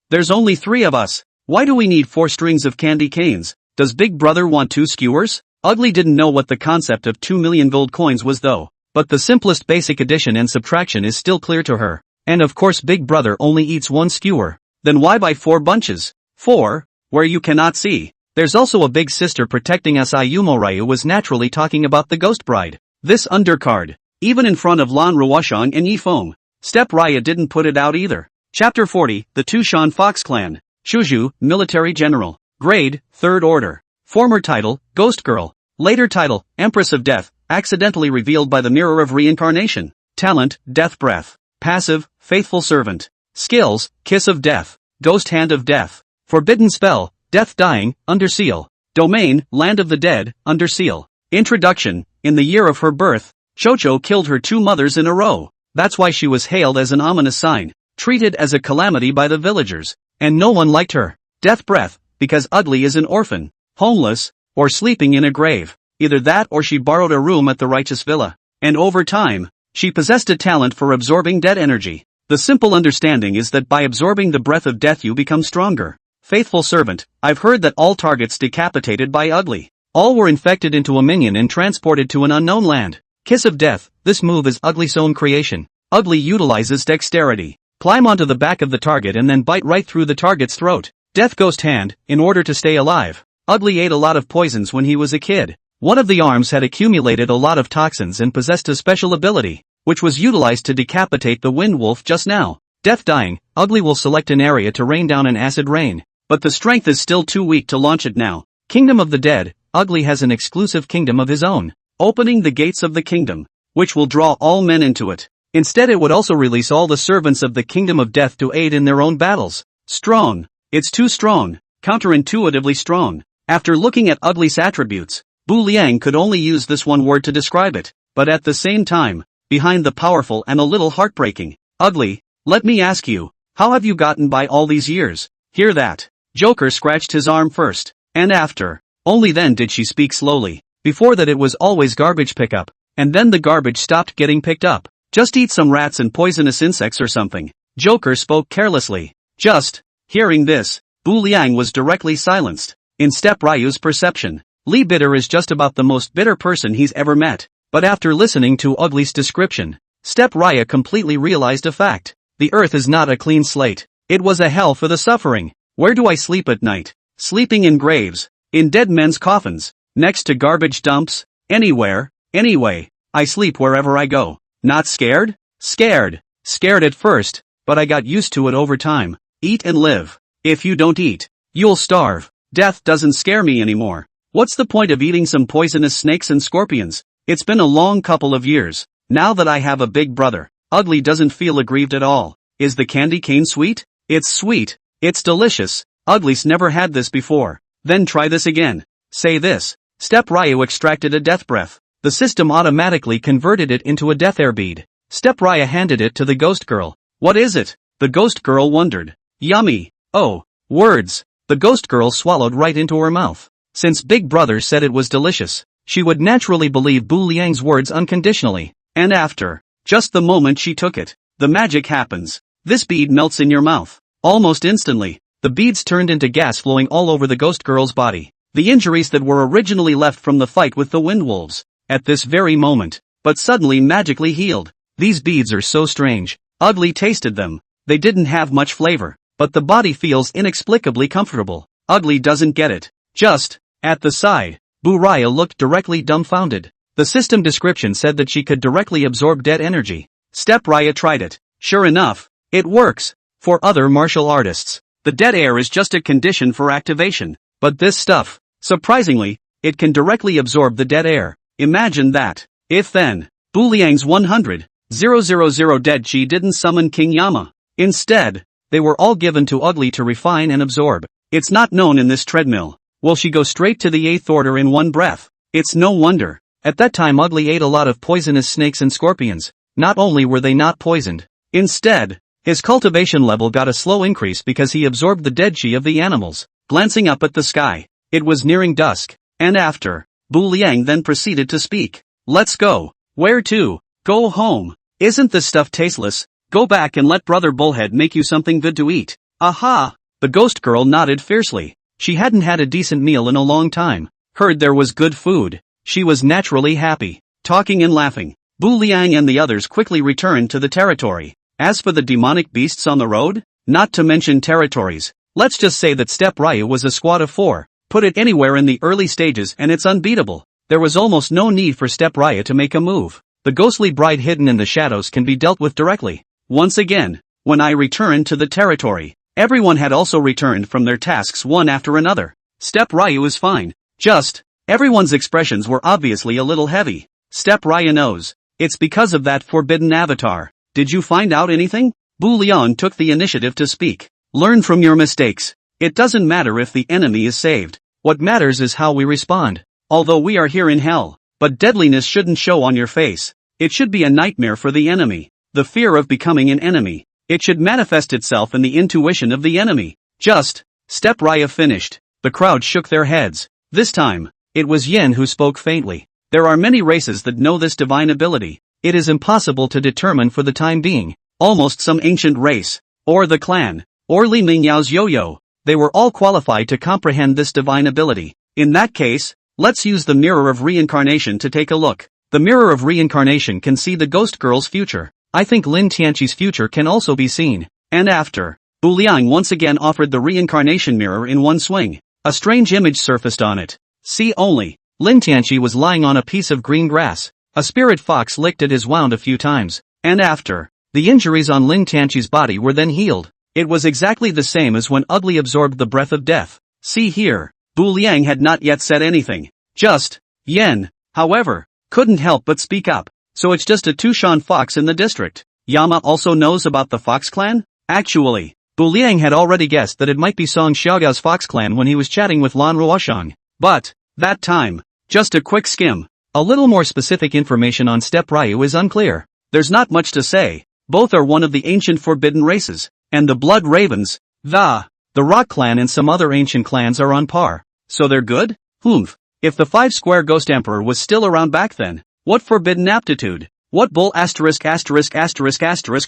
There's only 3 of us. Why do we need 4 strings of candy canes? Does Big brother want 2 skewers? Ugly didn't know what the concept of 2 million gold coins was though. But the simplest basic addition and subtraction is still clear to her. And of course Big brother only eats 1 skewer. Then why buy 4 bunches? 4, where you cannot see. There's also a big sister protecting us. Ayumu Raya was naturally talking about the ghost bride. This undercard. Even in front of Lan Ruoshang and Yi Feng, Step Raya didn't put it out either. Chapter 40, The Tushan Fox Clan. Shuzhou, Military General. Grade, 3rd Order. Former title, Ghost Girl. Later title, Empress of Death, accidentally revealed by the Mirror of Reincarnation. Talent, Death Breath. Passive, Faithful Servant. Skills, Kiss of Death. Ghost Hand of Death. Forbidden Spell, Death Dying, Under Seal. Domain, Land of the Dead, Under Seal. Introduction, in the year of her birth, Chocho killed her 2 mothers in a row. That's why she was hailed as an ominous sign, treated as a calamity by the villagers, and no one liked her. Death Breath, because Ugly is an orphan, homeless, or sleeping in a grave. Either that or she borrowed a room at the Righteous Villa. And over time, she possessed a talent for absorbing dead energy. The simple understanding is that by absorbing the breath of death you become stronger. Faithful Servant, I've heard that all targets decapitated by Ugly. All were infected into a minion and transported to an unknown land. Kiss of Death, this move is Ugly's own creation. Ugly utilizes dexterity. Climb onto the back of the target and then bite right through the target's throat. Death Ghost Hand, in order to stay alive. Ugly ate a lot of poisons when he was a kid. One of the arms had accumulated a lot of toxins and possessed a special ability, which was utilized to decapitate the Wind Wolf just now. Death Dying, Ugly will select an area to rain down an acid rain, but the strength is still too weak to launch it now. Kingdom of the Dead, Ugly has an exclusive kingdom of his own, opening the gates of the kingdom, which will draw all men into it. Instead it would also release all the servants of the Kingdom of Death to aid in their own battles. Strong. It's too strong, counterintuitively strong. After looking at Ugly's attributes, Bu Liang could only use this one word to describe it, but at the same time, behind the powerful and a little heartbreaking. Ugly, let me ask you, how have you gotten by all these years? Hear that? Joker scratched his arm first, and after. Only then did she speak slowly. Before that it was always garbage pickup, and then the garbage stopped getting picked up. Just eat some rats and poisonous insects or something. Joker spoke carelessly. Just. Hearing this, Bu Liang was directly silenced. In Step Ryu's perception, Li Bitter is just about the most bitter person he's ever met. But after listening to Ugly's description, Step Raya completely realized a fact. The earth is not a clean slate. It was a hell for the suffering. Where do I sleep at night? Sleeping in graves. In dead men's coffins. Next to garbage dumps. Anywhere. Anyway. I sleep wherever I go. Not scared? Scared. Scared at first, but I got used to it over time. Eat and live. If you don't eat, you'll starve. Death doesn't scare me anymore. What's the point of eating some poisonous snakes and scorpions? It's been a long couple of years. Now that I have a big brother, Ugly doesn't feel aggrieved at all. Is the candy cane sweet? It's sweet. It's delicious. Ugly's never had this before. Then try this again. Say this. Step Ryu extracted a death breath. The system automatically converted it into a death air bead. Step Raya handed it to the ghost girl. What is it? The ghost girl wondered. Yummy. Oh, words. The ghost girl swallowed right into her mouth. Since Big Brother said it was delicious, she would naturally believe Bu Liang's words unconditionally. And after, just the moment she took it, the magic happens. This bead melts in your mouth. Almost instantly, the beads turned into gas flowing all over the ghost girl's body. The injuries that were originally left from the fight with the wind wolves, at this very moment, but suddenly magically healed. These beads are so strange. Ugly tasted them. They didn't have much flavor, but the body feels inexplicably comfortable. Ugly doesn't get it. Just, at the side, Bu Raya looked directly dumbfounded. The system description said that she could directly absorb dead energy. Step Raya tried it. Sure enough, it works. For other martial artists, the dead air is just a condition for activation. But this stuff, surprisingly, it can directly absorb the dead air. Imagine that. If then, Bu Liang's 100,000 dead chi didn't summon King Yama. Instead, they were all given to Ugly to refine and absorb. It's not known in this treadmill. Will she go straight to the 8th order in one breath? It's no wonder. At that time Ugly ate a lot of poisonous snakes and scorpions. Not only were they not poisoned, instead, his cultivation level got a slow increase because he absorbed the dead chi of the animals. Glancing up at the sky, it was nearing dusk, and after, Bu Liang then proceeded to speak. Let's go. Where to? Go home. Isn't this stuff tasteless? Go back and let Brother Bullhead make you something good to eat. Aha! The ghost girl nodded fiercely. She hadn't had a decent meal in a long time. Heard there was good food. She was naturally happy. Talking and laughing, Bu Liang and the others quickly returned to the territory. As for the demonic beasts on the road, not to mention territories, let's just say that Step Ryu was a squad of 4. Put it anywhere in the early stages and it's unbeatable. There was almost no need for Step Raya to make a move. The ghostly bride hidden in the shadows can be dealt with directly. Once again, when I returned to the territory, everyone had also returned from their tasks one after another. Step Ryu is fine. Just, everyone's expressions were obviously a little heavy. Step Ryu knows. It's because of that forbidden avatar. Did you find out anything? Bu Liang took the initiative to speak. Learn from your mistakes. It doesn't matter if the enemy is saved. What matters is how we respond. Although we are here in hell, but deadliness shouldn't show on your face. It should be a nightmare for the enemy. The fear of becoming an enemy. It should manifest itself in the intuition of the enemy. Just, Step Ryu finished. The crowd shook their heads. This time, it was Yin who spoke faintly. There are many races that know this divine ability. It is impossible to determine for the time being. Almost some ancient race, or the clan, or Li Mingyao's yo-yo. They were all qualified to comprehend this divine ability. In that case, let's use the mirror of reincarnation to take a look. The mirror of reincarnation can see the ghost girl's future. I think Lin Tianqi's future can also be seen. And after, Bu Liang once again offered the reincarnation mirror in one swing. A strange image surfaced on it. See only, Lin Tianqi was lying on a piece of green grass. A spirit fox licked at his wound a few times. And after, the injuries on Lin Tianqi's body were then healed. It was exactly the same as when Ugly absorbed the breath of death. See here, Bu Liang had not yet said anything. Just, Yen, however, couldn't help but speak up. So it's just a Tushan fox in the district. Yama also knows about the Fox clan? Actually, Bu Liang had already guessed that it might be Song Xiaogao's Fox clan when he was chatting with Lan Ruoshang. But, that time, just a quick skim. A little more specific information on Step Ryu is unclear. There's not much to say. Both are one of the ancient forbidden races. And the Blood Ravens, the Rock clan and some other ancient clans are on par. So they're good? If the 5-square Ghost Emperor was still around back then, what forbidden aptitude? What bull ******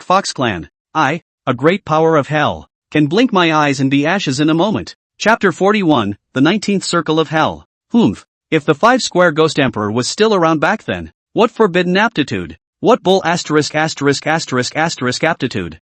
Fox clan? I, a great power of hell, can blink my eyes and be ashes in a moment. Chapter 41, the 19th Circle of Hell. If the 5-square Ghost Emperor was still around back then, what forbidden aptitude? What bull ****** aptitude?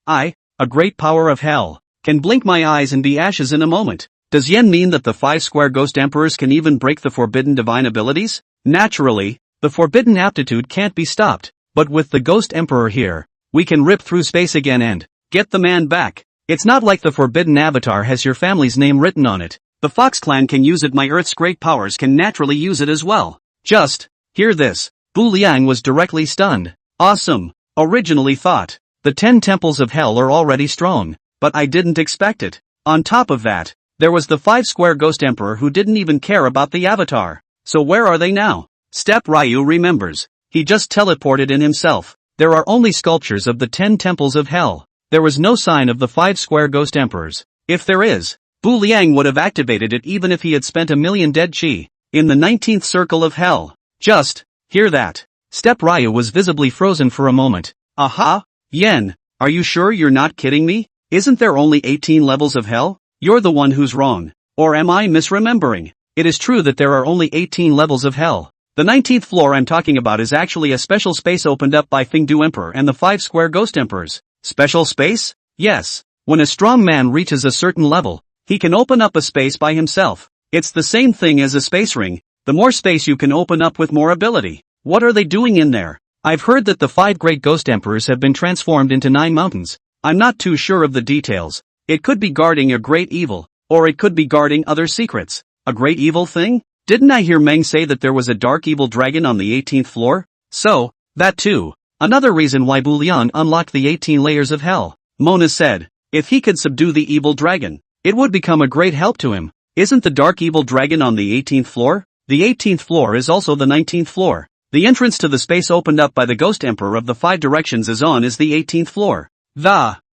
I, a great power of hell, can blink my eyes and be ashes in a moment. Does Yen mean that the 5-square Ghost Emperors can even break the forbidden divine abilities? Naturally, the forbidden aptitude can't be stopped, but with the Ghost Emperor here, we can rip through space again and get the man back. It's not like the forbidden avatar has your family's name written on it. The Fox clan can use it, my Earth's great powers can naturally use it as well. Just, hear this. Bu Liang was directly stunned. Awesome. Originally thought, the 10 temples of hell are already strong, but I didn't expect it. On top of that, there was the 5-square Ghost Emperor who didn't even care about the avatar. So where are they now? Step Ryu remembers. He just teleported in himself. There are only sculptures of the 10 temples of hell. There was no sign of the 5-square Ghost Emperors. If there is, Bu Liang would have activated it even if he had spent 1,000,000 dead chi. In the 19th Circle of Hell. Just, hear that. Step Ryu was visibly frozen for a moment. Aha! Yen, are you sure you're not kidding me? Isn't there only 18 levels of hell? You're the one who's wrong. Or am I misremembering? It is true that there are only 18 levels of hell. The 19th floor I'm talking about is actually a special space opened up by Fengdu Emperor and the 5-square Ghost Emperors. Special space? Yes. When a strong man reaches a certain level, he can open up a space by himself. It's the same thing as a space ring. The more space you can open up with more ability. What are they doing in there? I've heard that the 5 great Ghost Emperors have been transformed into 9 mountains. I'm not too sure of the details. It could be guarding a great evil, or it could be guarding other secrets. A great evil thing? Didn't I hear Meng say that there was a dark evil dragon on the 18th floor? So, that too. Another reason why Bu Liang unlocked the 18 layers of hell. Mona said, if he could subdue the evil dragon, it would become a great help to him. Isn't the dark evil dragon on the 18th floor? The 18th floor is also the 19th floor. The entrance to the space opened up by the Ghost Emperor of the 5 directions is the 18th floor.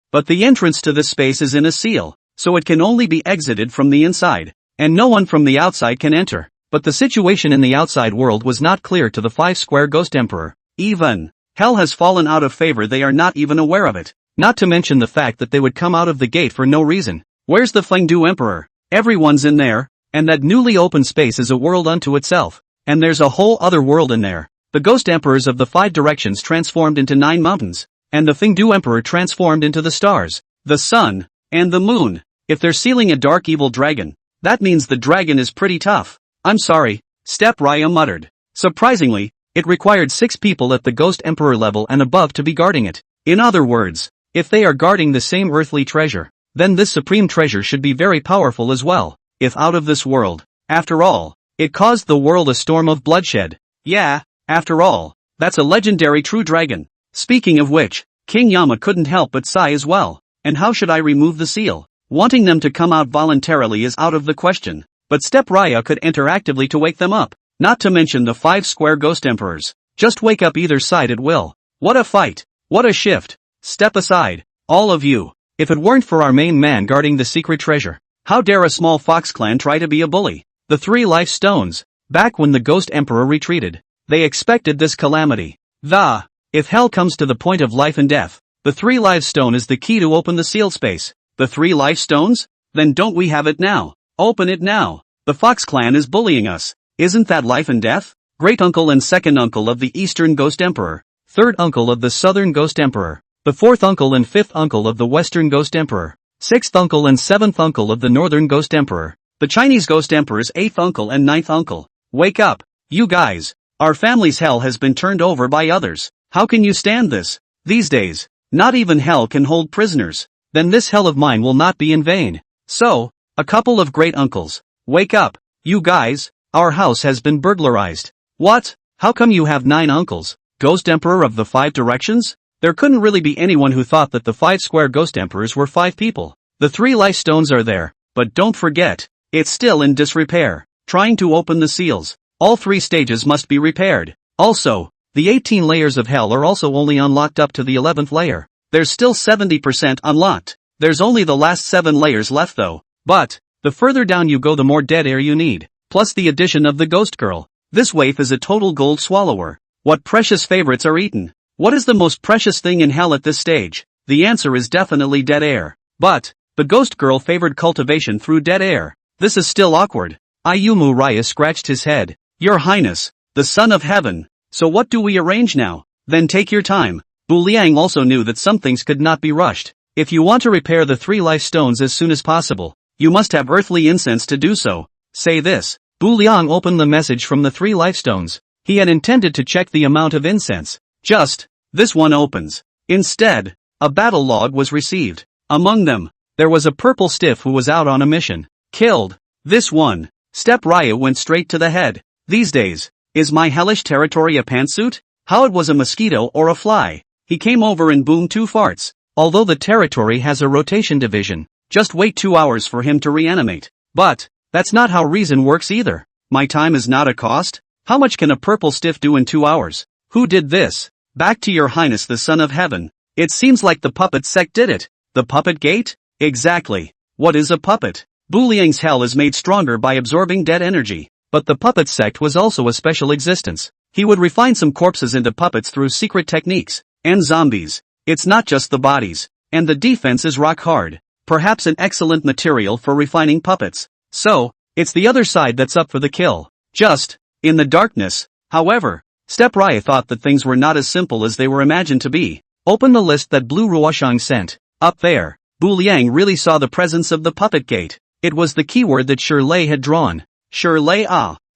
But the entrance to this space is in a seal, so it can only be exited from the inside, and no one from the outside can enter. But the situation in the outside world was not clear to the 5-square Ghost Emperor. Even hell has fallen out of favor, they are not even aware of it. Not to mention the fact that they would come out of the gate for no reason. Where's the Fengdu Emperor? Everyone's in there, and that newly opened space is a world unto itself. And there's a whole other world in there. The Ghost Emperors of the 5 directions transformed into 9 mountains, and the Fengdu Emperor transformed into the stars, the sun, and the moon. If they're sealing a dark evil dragon, that means the dragon is pretty tough. I'm sorry, Step Ryu muttered. Surprisingly, It required 6 people at the Ghost Emperor level and above to be guarding it. In other words, if they are guarding the same earthly treasure, then this supreme treasure should be very powerful as well, if out of this world. After all, it caused the world a storm of bloodshed. Yeah, after all, that's a legendary true dragon. Speaking of which, King Yama couldn't help but sigh as well. And how should I remove the seal? Wanting them to come out voluntarily is out of the question, but Step Raya could enter actively to wake them up, not to mention the 5 square ghost emperors. Just wake up either side at will. What a fight! What a shift! Step aside, all of you. If it weren't for our main man guarding the secret treasure, how dare a small fox clan try to be a bully? The 3 life stones. Back when the ghost emperor retreated, they expected this calamity. If hell comes to the point of life and death, the 3 life stone is the key to open the sealed space. The 3 life stones? Then don't we have it now? Open it now. The Fox clan is bullying us. Isn't that life and death? Great uncle and second uncle of the Eastern Ghost Emperor, third uncle of the Southern Ghost Emperor, the fourth uncle and fifth uncle of the Western Ghost Emperor, sixth uncle and seventh uncle of the Northern Ghost Emperor, the Chinese Ghost Emperor's eighth uncle and ninth uncle. Wake up, you guys. Our family's hell has been turned over by others. How can you stand this? These days, not even hell can hold prisoners. Then this hell of mine will not be in vain. So, a couple of great uncles. Wake up, you guys, our house has been burglarized. What? How come you have 9 uncles? Ghost Emperor of the 5 directions? There couldn't really be anyone who thought that the 5 square ghost emperors were 5 people. The 3 life stones are there, but don't forget, it's still in disrepair. Trying to open the seals. All 3 stages must be repaired. Also, the 18 layers of hell are also only unlocked up to the 11th layer. There's still 70% unlocked. There's only the last 7 layers left though. But, the further down you go the more dead air you need. Plus the addition of the ghost girl. This waif is a total gold swallower. What precious favorites are eaten? What is the most precious thing in hell at this stage? The answer is definitely dead air. But, the ghost girl favored cultivation through dead air. This is still awkward. Ayumu Raya scratched his head. Your Highness, the Son of Heaven. So what do we arrange now? Then take your time. Bu Liang also knew that some things could not be rushed. If you want to repair the 3 life stones as soon as possible, you must have earthly incense to do so. Say this. Bu Liang opened the message from the 3 life stones. He had intended to check the amount of incense. Just, this one opens. Instead, a battle log was received. Among them, there was a purple stiff who was out on a mission. Killed. This one. Step Raya went straight to the head. These days, is my hellish territory a pantsuit? How it was a mosquito or a fly? He came over and boomed 2 farts. Although the territory has a rotation division, just wait 2 hours for him to reanimate. But, that's not how reason works either. My time is not a cost? How much can a purple stiff do in 2 hours? Who did this? Back to your Highness the Son of Heaven. It seems like the puppet sect did it. The puppet gate? Exactly. What is a puppet? Bu Liang's hell is made stronger by absorbing dead energy. But the puppet sect was also a special existence. He would refine some corpses into puppets through secret techniques. And zombies. It's not just the bodies. And the defense is rock hard. Perhaps an excellent material for refining puppets. So, it's the other side that's up for the kill. Just, in the darkness. However, Step Raya thought that things were not as simple as they were imagined to be. Open the list that Blue Ruoshang sent. Up there, Bu Liang really saw the presence of the puppet gate. It was the keyword that Shirley had drawn. Shirley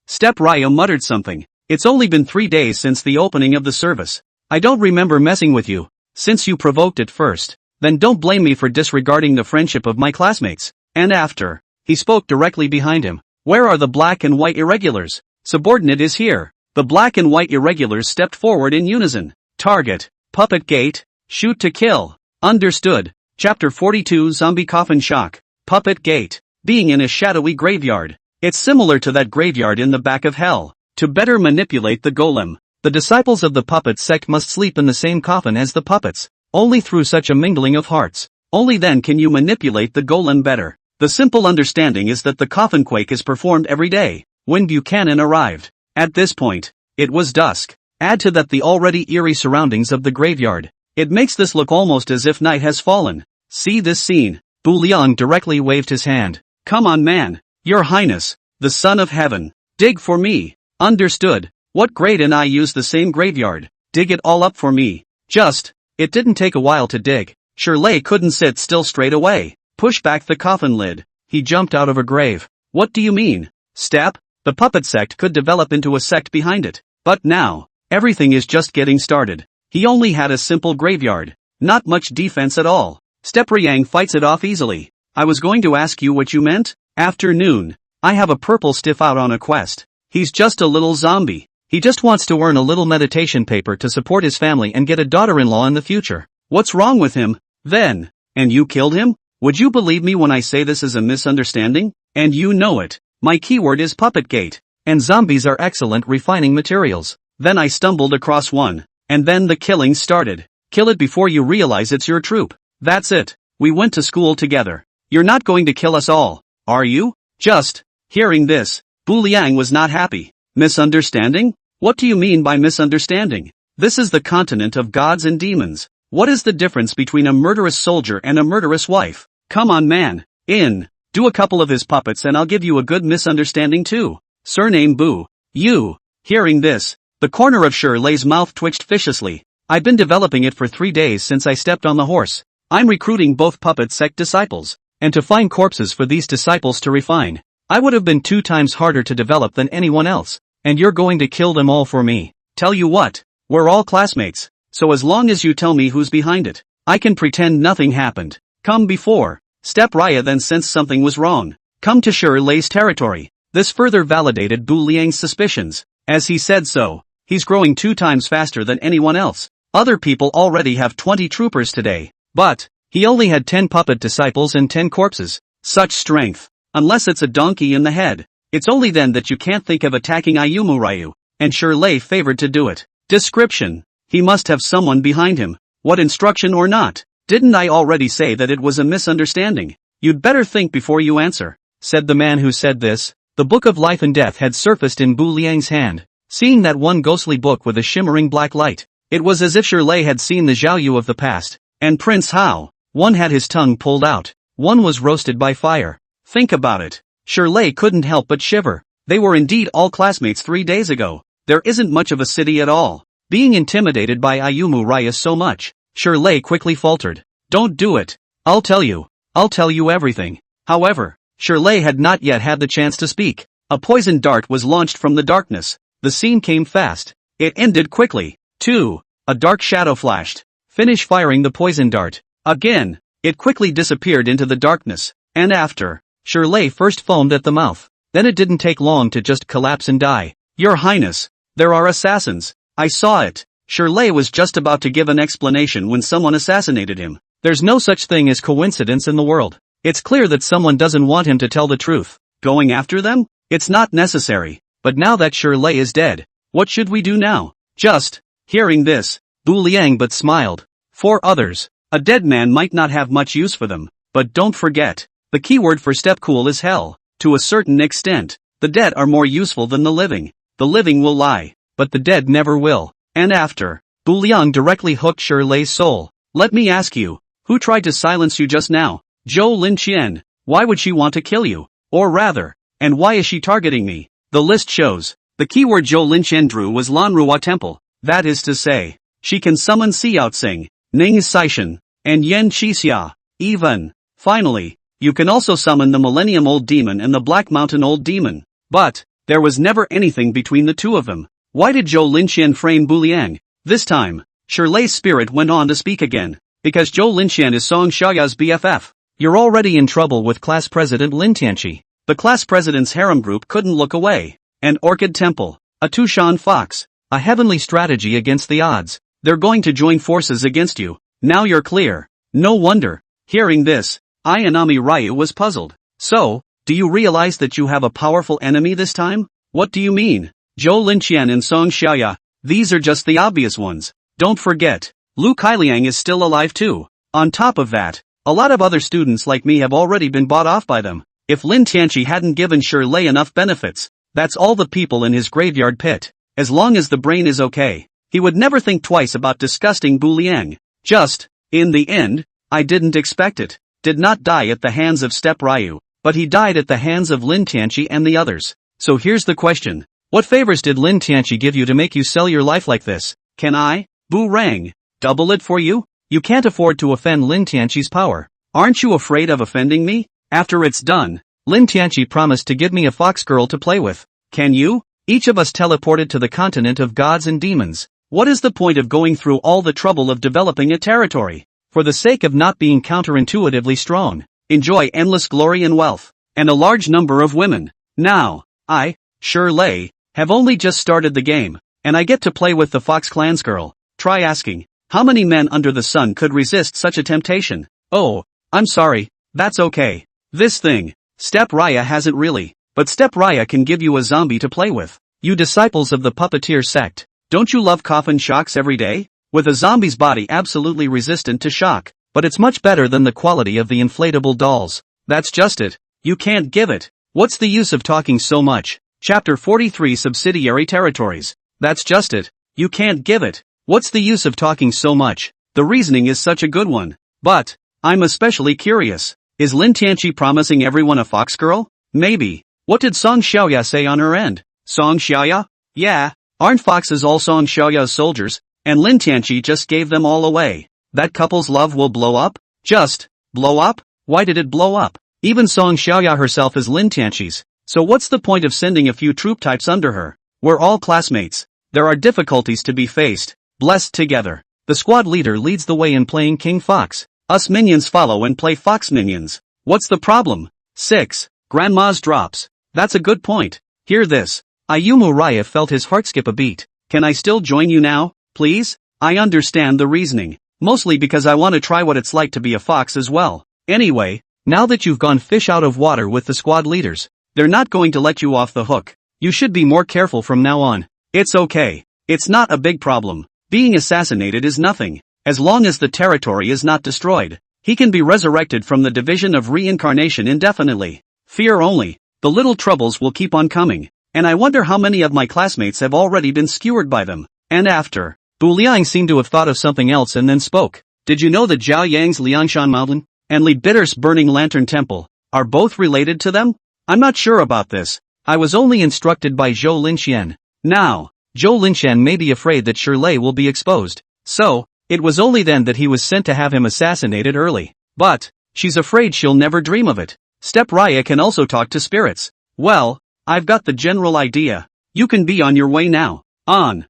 Step Raya muttered something. It's only been 3 days since the opening of the service. I don't remember messing with you. Since you provoked it first, then don't blame me for disregarding the friendship of my classmates. And after, he spoke directly behind him. Where are the black and white irregulars? Subordinate is here. The black and white irregulars stepped forward in unison. Target, puppet gate, shoot to kill. Understood. Chapter 42 Zombie Coffin Shock. Puppet gate. Being in a shadowy graveyard. It's similar to that graveyard in the back of hell. To better manipulate the golem, the disciples of the puppet sect must sleep in the same coffin as the puppets. Only through such a mingling of hearts. Only then can you manipulate the golem better. The simple understanding is that the coffin quake is performed every day. When Buchanan arrived, at this point, it was dusk. Add to that the already eerie surroundings of the graveyard. It makes this look almost as if night has fallen. See this scene. Bu Liang directly waved his hand. Come on man. Your Highness, the Son of Heaven. Dig for me. Understood. What grade and I use the same graveyard. Dig it all up for me. Just, it didn't take a while to dig. Shirley couldn't sit still straight away. Push back the coffin lid. He jumped out of a grave. What do you mean? Step? The puppet sect could develop into a sect behind it. But now, Everything is just getting started. He only had a simple graveyard. Not much defense at all. Step Liang fights it off easily. I was going to ask you what you meant? Afternoon. I have a purple stiff out on a quest. He's just a little zombie. He just wants to earn a little meditation paper to support his family and get a daughter-in-law in the future. What's wrong with him, then? And you killed him? Would you believe me when I say this is a misunderstanding? And you know it. My keyword is puppet gate. And zombies are excellent refining materials. Then I stumbled across one. And then the killing started. Kill it before you realize it's your troop. That's it. We went to school together. You're not going to kill us all, are you? Just. Hearing this, Bu Liang was not happy. Misunderstanding? What do you mean by misunderstanding? This is the continent of gods and demons. What is the difference between a murderous soldier and a murderous wife? Come on, man. Do a couple of his puppets and I'll give you a good misunderstanding too. Surname Bu. You. Hearing this, the corner of Shirley's mouth twitched viciously. I've been developing it for 3 days since I stepped on the horse. I'm recruiting both puppet sect disciples. And to find corpses for these disciples to refine. I would have been 2 times harder to develop than anyone else. And you're going to kill them all for me. Tell you what, we're all classmates. So as long as you tell me who's behind it, I can pretend nothing happened. Come before. Step Raya then sensed something was wrong. Come to Shirley's territory. This further validated Bu Liang's suspicions. As he said so, he's growing 2 times faster than anyone else. Other people already have 20 troopers today. But, he only had 10 puppet disciples and 10 corpses. Such strength. Unless it's a donkey in the head. It's only then that you can't think of attacking Ayumu Ryu. And Shirley favored to do it. Description. He must have someone behind him. What instruction or not? Didn't I already say that it was a misunderstanding? You'd better think before you answer, said the man who said this. The book of life and death had surfaced in Bu Liang's hand. Seeing that one ghostly book with a shimmering black light, it was as if Shirley had seen the Zhao of the past. And Prince Hao. One had his tongue pulled out. One was roasted by fire. Think about it. Shirley couldn't help but shiver. They were indeed all classmates 3 days ago. There isn't much of a city at all. Being intimidated by Ayumu Raya so much, Shirley quickly faltered. Don't do it. I'll tell you everything. However, Shirley had not yet had the chance to speak. A poison dart was launched from the darkness. The scene came fast. It ended quickly. 2. A dark shadow flashed. Finish firing the poison dart. Again. It quickly disappeared into the darkness. And after, Shirley first foamed at the mouth. Then it didn't take long to just collapse and die. Your Highness, there are assassins. I saw it. Shirley was just about to give an explanation when someone assassinated him. There's no such thing as coincidence in the world. It's clear that someone doesn't want him to tell the truth. Going after them? It's not necessary. But now that Shirley is dead, what should we do now? Just. Hearing this, Bu Liang but smiled. For others, a dead man might not have much use for them. But don't forget, the keyword for step cool is hell. To a certain extent, the dead are more useful than the living. The living will lie, but the dead never will. And after, Bu Liang directly hooked Shirley's soul. Let me ask you, who tried to silence you just now? Zhou Linqian. Why would she want to kill you? Or rather, and why is she targeting me? The list shows, the keyword Zhou Linqian drew was Lanruo Temple. That is to say, she can summon Xiaoxing, Ning Saishan, and Yan Qixia. Even, finally, you can also summon the Millennium Old Demon and the Black Mountain Old Demon. But, there was never anything between the two of them. Why did Zhou Linqian frame Bu Liang? This time, Shirley's spirit went on to speak again. Because Zhou Linqian is Song Xiaoya's BFF. You're already in trouble with class president Lin Tianqi. The class president's harem group couldn't look away. An Orchid Temple. A Tushan Fox. A heavenly strategy against the odds. They're going to join forces against you. Now you're clear. No wonder. Hearing this, Ayanami Ryu was puzzled. So, do you realize that you have a powerful enemy this time? What do you mean? Zhou Linqian and Song Xiaoya. These are just the obvious ones. Don't forget, Lu Kailiang is still alive too. On top of that, a lot of other students like me have already been bought off by them. If Lin Tianqi hadn't given Shirley enough benefits, that's all the people in his graveyard pit. As long as the brain is okay, he would never think twice about disgusting Bu Liang. Just, in the end, I didn't expect it. Did not die at the hands of Step Ryu, but he died at the hands of Lin Tianqi and the others. So here's the question. What favors did Lin Tianqi give you to make you sell your life like this? Can I, Bu Rang, double it for you? You can't afford to offend Lin Tianqi's power. Aren't you afraid of offending me? After it's done, Lin Tianqi promised to give me a fox girl to play with. Can you? Each of us teleported to the continent of gods and demons. What is the point of going through all the trouble of developing a territory? For the sake of not being counterintuitively strong, enjoy endless glory and wealth, and a large number of women. Now, I, Shirley, have only just started the game, and I get to play with the Fox Clan's girl. Try asking, how many men under the sun could resist such a temptation? Oh, I'm sorry, that's okay. This thing, Step Raya hasn't really, but Step Raya can give you a zombie to play with. You disciples of the puppeteer sect, don't you love coffin shocks every day? With a zombie's body absolutely resistant to shock, but it's much better than the quality of the inflatable dolls. That's just it, you can't give it. What's the use of talking so much? Chapter 43 Subsidiary Territories. That's just it, you can't give it. What's the use of talking so much? The reasoning is such a good one. But, I'm especially curious. Is Lin Tianqi promising everyone a fox girl? Maybe. What did Song Xiaoya say on her end? Song Xiaoya? Yeah, aren't foxes all Song Xiaoya's soldiers? And Lin Tianqi just gave them all away. That couple's love will blow up? Just, blow up? Why did it blow up? Even Song Xiaoya herself is Lin Tianqi's. So what's the point of sending a few troop types under her? We're all classmates. There are difficulties to be faced. Blessed together. The squad leader leads the way in playing King Fox. Us minions follow and play Fox minions. What's the problem? 6. Grandma's drops. That's a good point. Hear this. Ayumu Raya felt his heart skip a beat. Can I still join you now, please? I understand the reasoning. Mostly because I want to try what it's like to be a fox as well. Anyway, now that you've gone fish out of water with the squad leaders, they're not going to let you off the hook. You should be more careful from now on. It's okay. It's not a big problem. Being assassinated is nothing. As long as the territory is not destroyed, he can be resurrected from the division of reincarnation indefinitely. Fear only. The little troubles will keep on coming. And I wonder how many of my classmates have already been skewered by them. And after. Bu Liang seemed to have thought of something else and then spoke. Did you know that Zhao Yang's Liangshan Mountain and Li Bitter's Burning Lantern Temple are both related to them? I'm not sure about this. I was only instructed by Zhou Linxian. Now, Zhou Linxian may be afraid that Shirley will be exposed. So, it was only then that he was sent to have him assassinated early. But, she's afraid she'll never dream of it. Step Raya can also talk to spirits. Well, I've got the general idea. You can be on your way now. On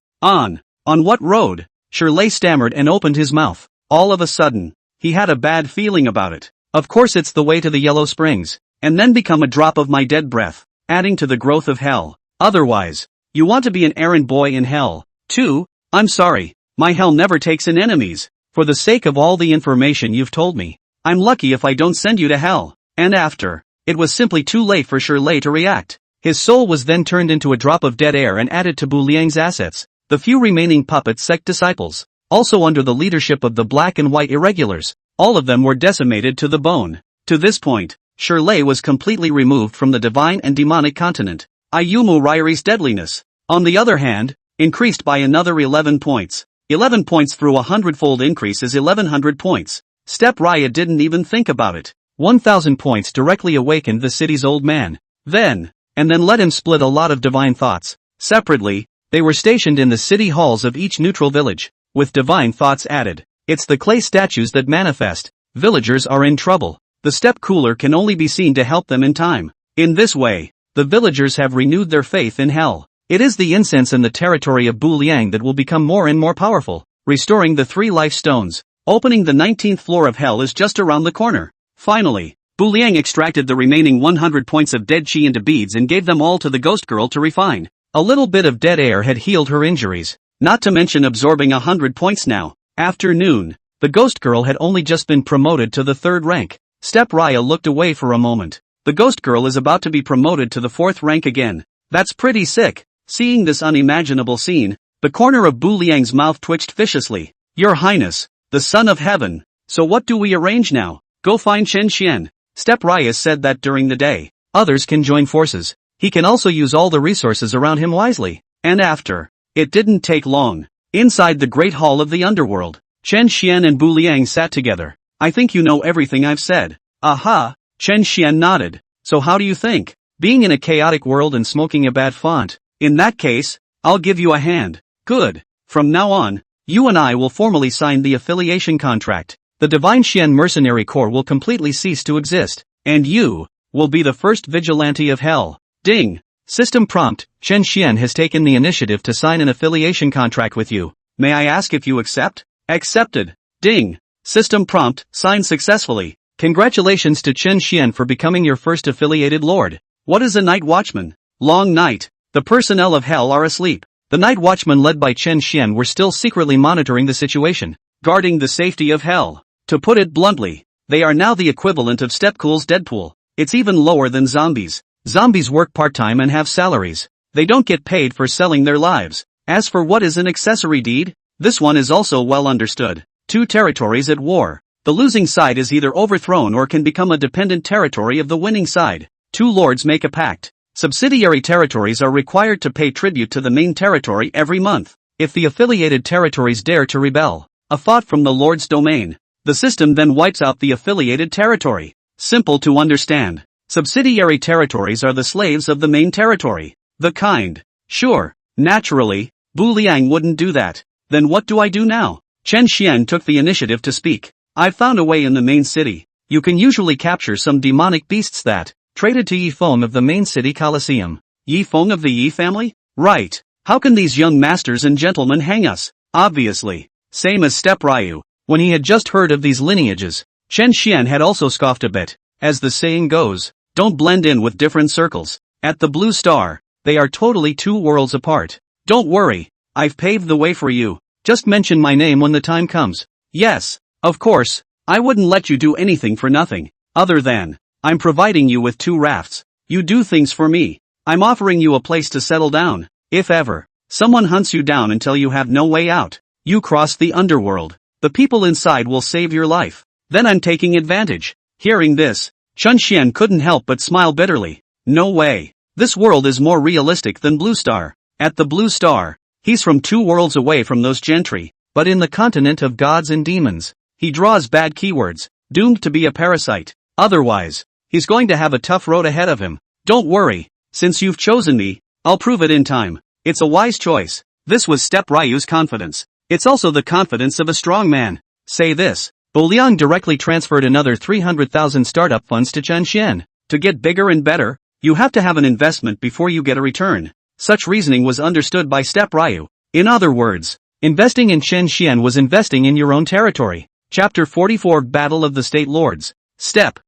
what road? Shirley stammered and opened his mouth. All of a sudden, he had a bad feeling about it. Of course it's the way to the Yellow Springs. And then become a drop of my dead breath, adding to the growth of hell. Otherwise, you want to be an errand boy in hell, too? I'm sorry, my hell never takes in enemies. For the sake of all the information you've told me, I'm lucky if I don't send you to hell. And after, it was simply too late for Shirley to react. His soul was then turned into a drop of dead air and added to Bu Liang's assets, the few remaining puppet sect disciples, also under the leadership of the black and white irregulars. All of them were decimated to the bone. To this point, Shirley was completely removed from the divine and demonic continent. Ayumu Ryuri's deadliness, on the other hand, increased by another 11 points. 11 points through a 100-fold increase is 1100 points. Step Raya didn't even think about it. 1000 points directly awakened the city's old man. Then let him split a lot of divine thoughts. Separately, they were stationed in the city halls of each neutral village, with divine thoughts added. It's the clay statues that manifest. Villagers are in trouble. The step cooler can only be seen to help them in time. In this way, the villagers have renewed their faith in hell. It is the incense in the territory of Bu Liang that will become more and more powerful, restoring the 3 life stones. Opening the 19th floor of hell is just around the corner. Finally, Bu Liang extracted the remaining 100 points of dead chi into beads and gave them all to the ghost girl to refine. A little bit of dead air had healed her injuries, not to mention absorbing 100 points now. After noon, the ghost girl had only just been promoted to the 3rd rank. Step Raya looked away for a moment. The ghost girl is about to be promoted to the 4th rank again. That's pretty sick. Seeing this unimaginable scene, the corner of Bu Liang's mouth twitched viciously. Your Highness, the Son of Heaven. So what do we arrange now? Go find Chen Xian. Step Raya said that during the day. Others can join forces. He can also use all the resources around him wisely. And after. It didn't take long. Inside the Great Hall of the Underworld, Chen Xian and Bu Liang sat together. I think you know everything I've said. Aha, Chen Xian nodded. So how do you think? Being in a chaotic world and smoking a bad font? In that case, I'll give you a hand. Good. From now on, you and I will formally sign the affiliation contract. The Divine Xian Mercenary Corps will completely cease to exist. And you will be the first vigilante of hell. Ding. System prompt, Chen Xian has taken the initiative to sign an affiliation contract with you. May I ask if you accept? Accepted. Ding. System prompt, signed successfully. Congratulations to Chen Xian for becoming your first affiliated lord. What is a night watchman? Long night. The personnel of hell are asleep. The night watchmen led by Chen Xian were still secretly monitoring the situation, guarding the safety of hell. To put it bluntly, they are now the equivalent of Stepcool's Deadpool. It's even lower than zombies. Zombies work part-time and have salaries. They don't get paid for selling their lives. As for what is an accessory deed, this one is also well understood. Two territories at war. The losing side is either overthrown or can become a dependent territory of the winning side. Two lords make a pact. Subsidiary territories are required to pay tribute to the main territory every month. If the affiliated territories dare to rebel, a thought from the lord's domain, the system then wipes out the affiliated territory. Simple to understand. Subsidiary territories are the slaves of the main territory. The kind. Sure. Naturally, Bu Liang wouldn't do that. Then what do I do now? Chen Xian took the initiative to speak. I've found a way in the main city. You can usually capture some demonic beasts that traded to Yi Feng of the main city Colosseum. Yi Feng of the Yi family? Right. How can these young masters and gentlemen hang us? Obviously. Same as Step Ryu. When he had just heard of these lineages, Chen Xian had also scoffed a bit. As the saying goes, don't blend in with different circles. At the Blue Star, they are totally two worlds apart. Don't worry. I've paved the way for you. Just mention my name when the time comes. Yes, of course. I wouldn't let you do anything for nothing. Other than, I'm providing you with 2 rafts. You do things for me. I'm offering you a place to settle down. If ever someone hunts you down until you have no way out, you cross the underworld. The people inside will save your life. Then I'm taking advantage. Hearing this, Chen Xian couldn't help but smile bitterly. No way. This world is more realistic than Blue Star. At the Blue Star, he's from 2 worlds away from those gentry, but in the continent of gods and demons, he draws bad keywords, doomed to be a parasite. Otherwise, he's going to have a tough road ahead of him. Don't worry. Since you've chosen me, I'll prove it in time. It's a wise choice. This was Step Ryu's confidence. It's also the confidence of a strong man. Say this. Bu Liang directly transferred another 300,000 startup funds to Chen Xian. To get bigger and better, you have to have an investment before you get a return. Such reasoning was understood by Step Ryu. In other words, investing in Chen Xian was investing in your own territory. Chapter 44 Battle of the State Lords. Step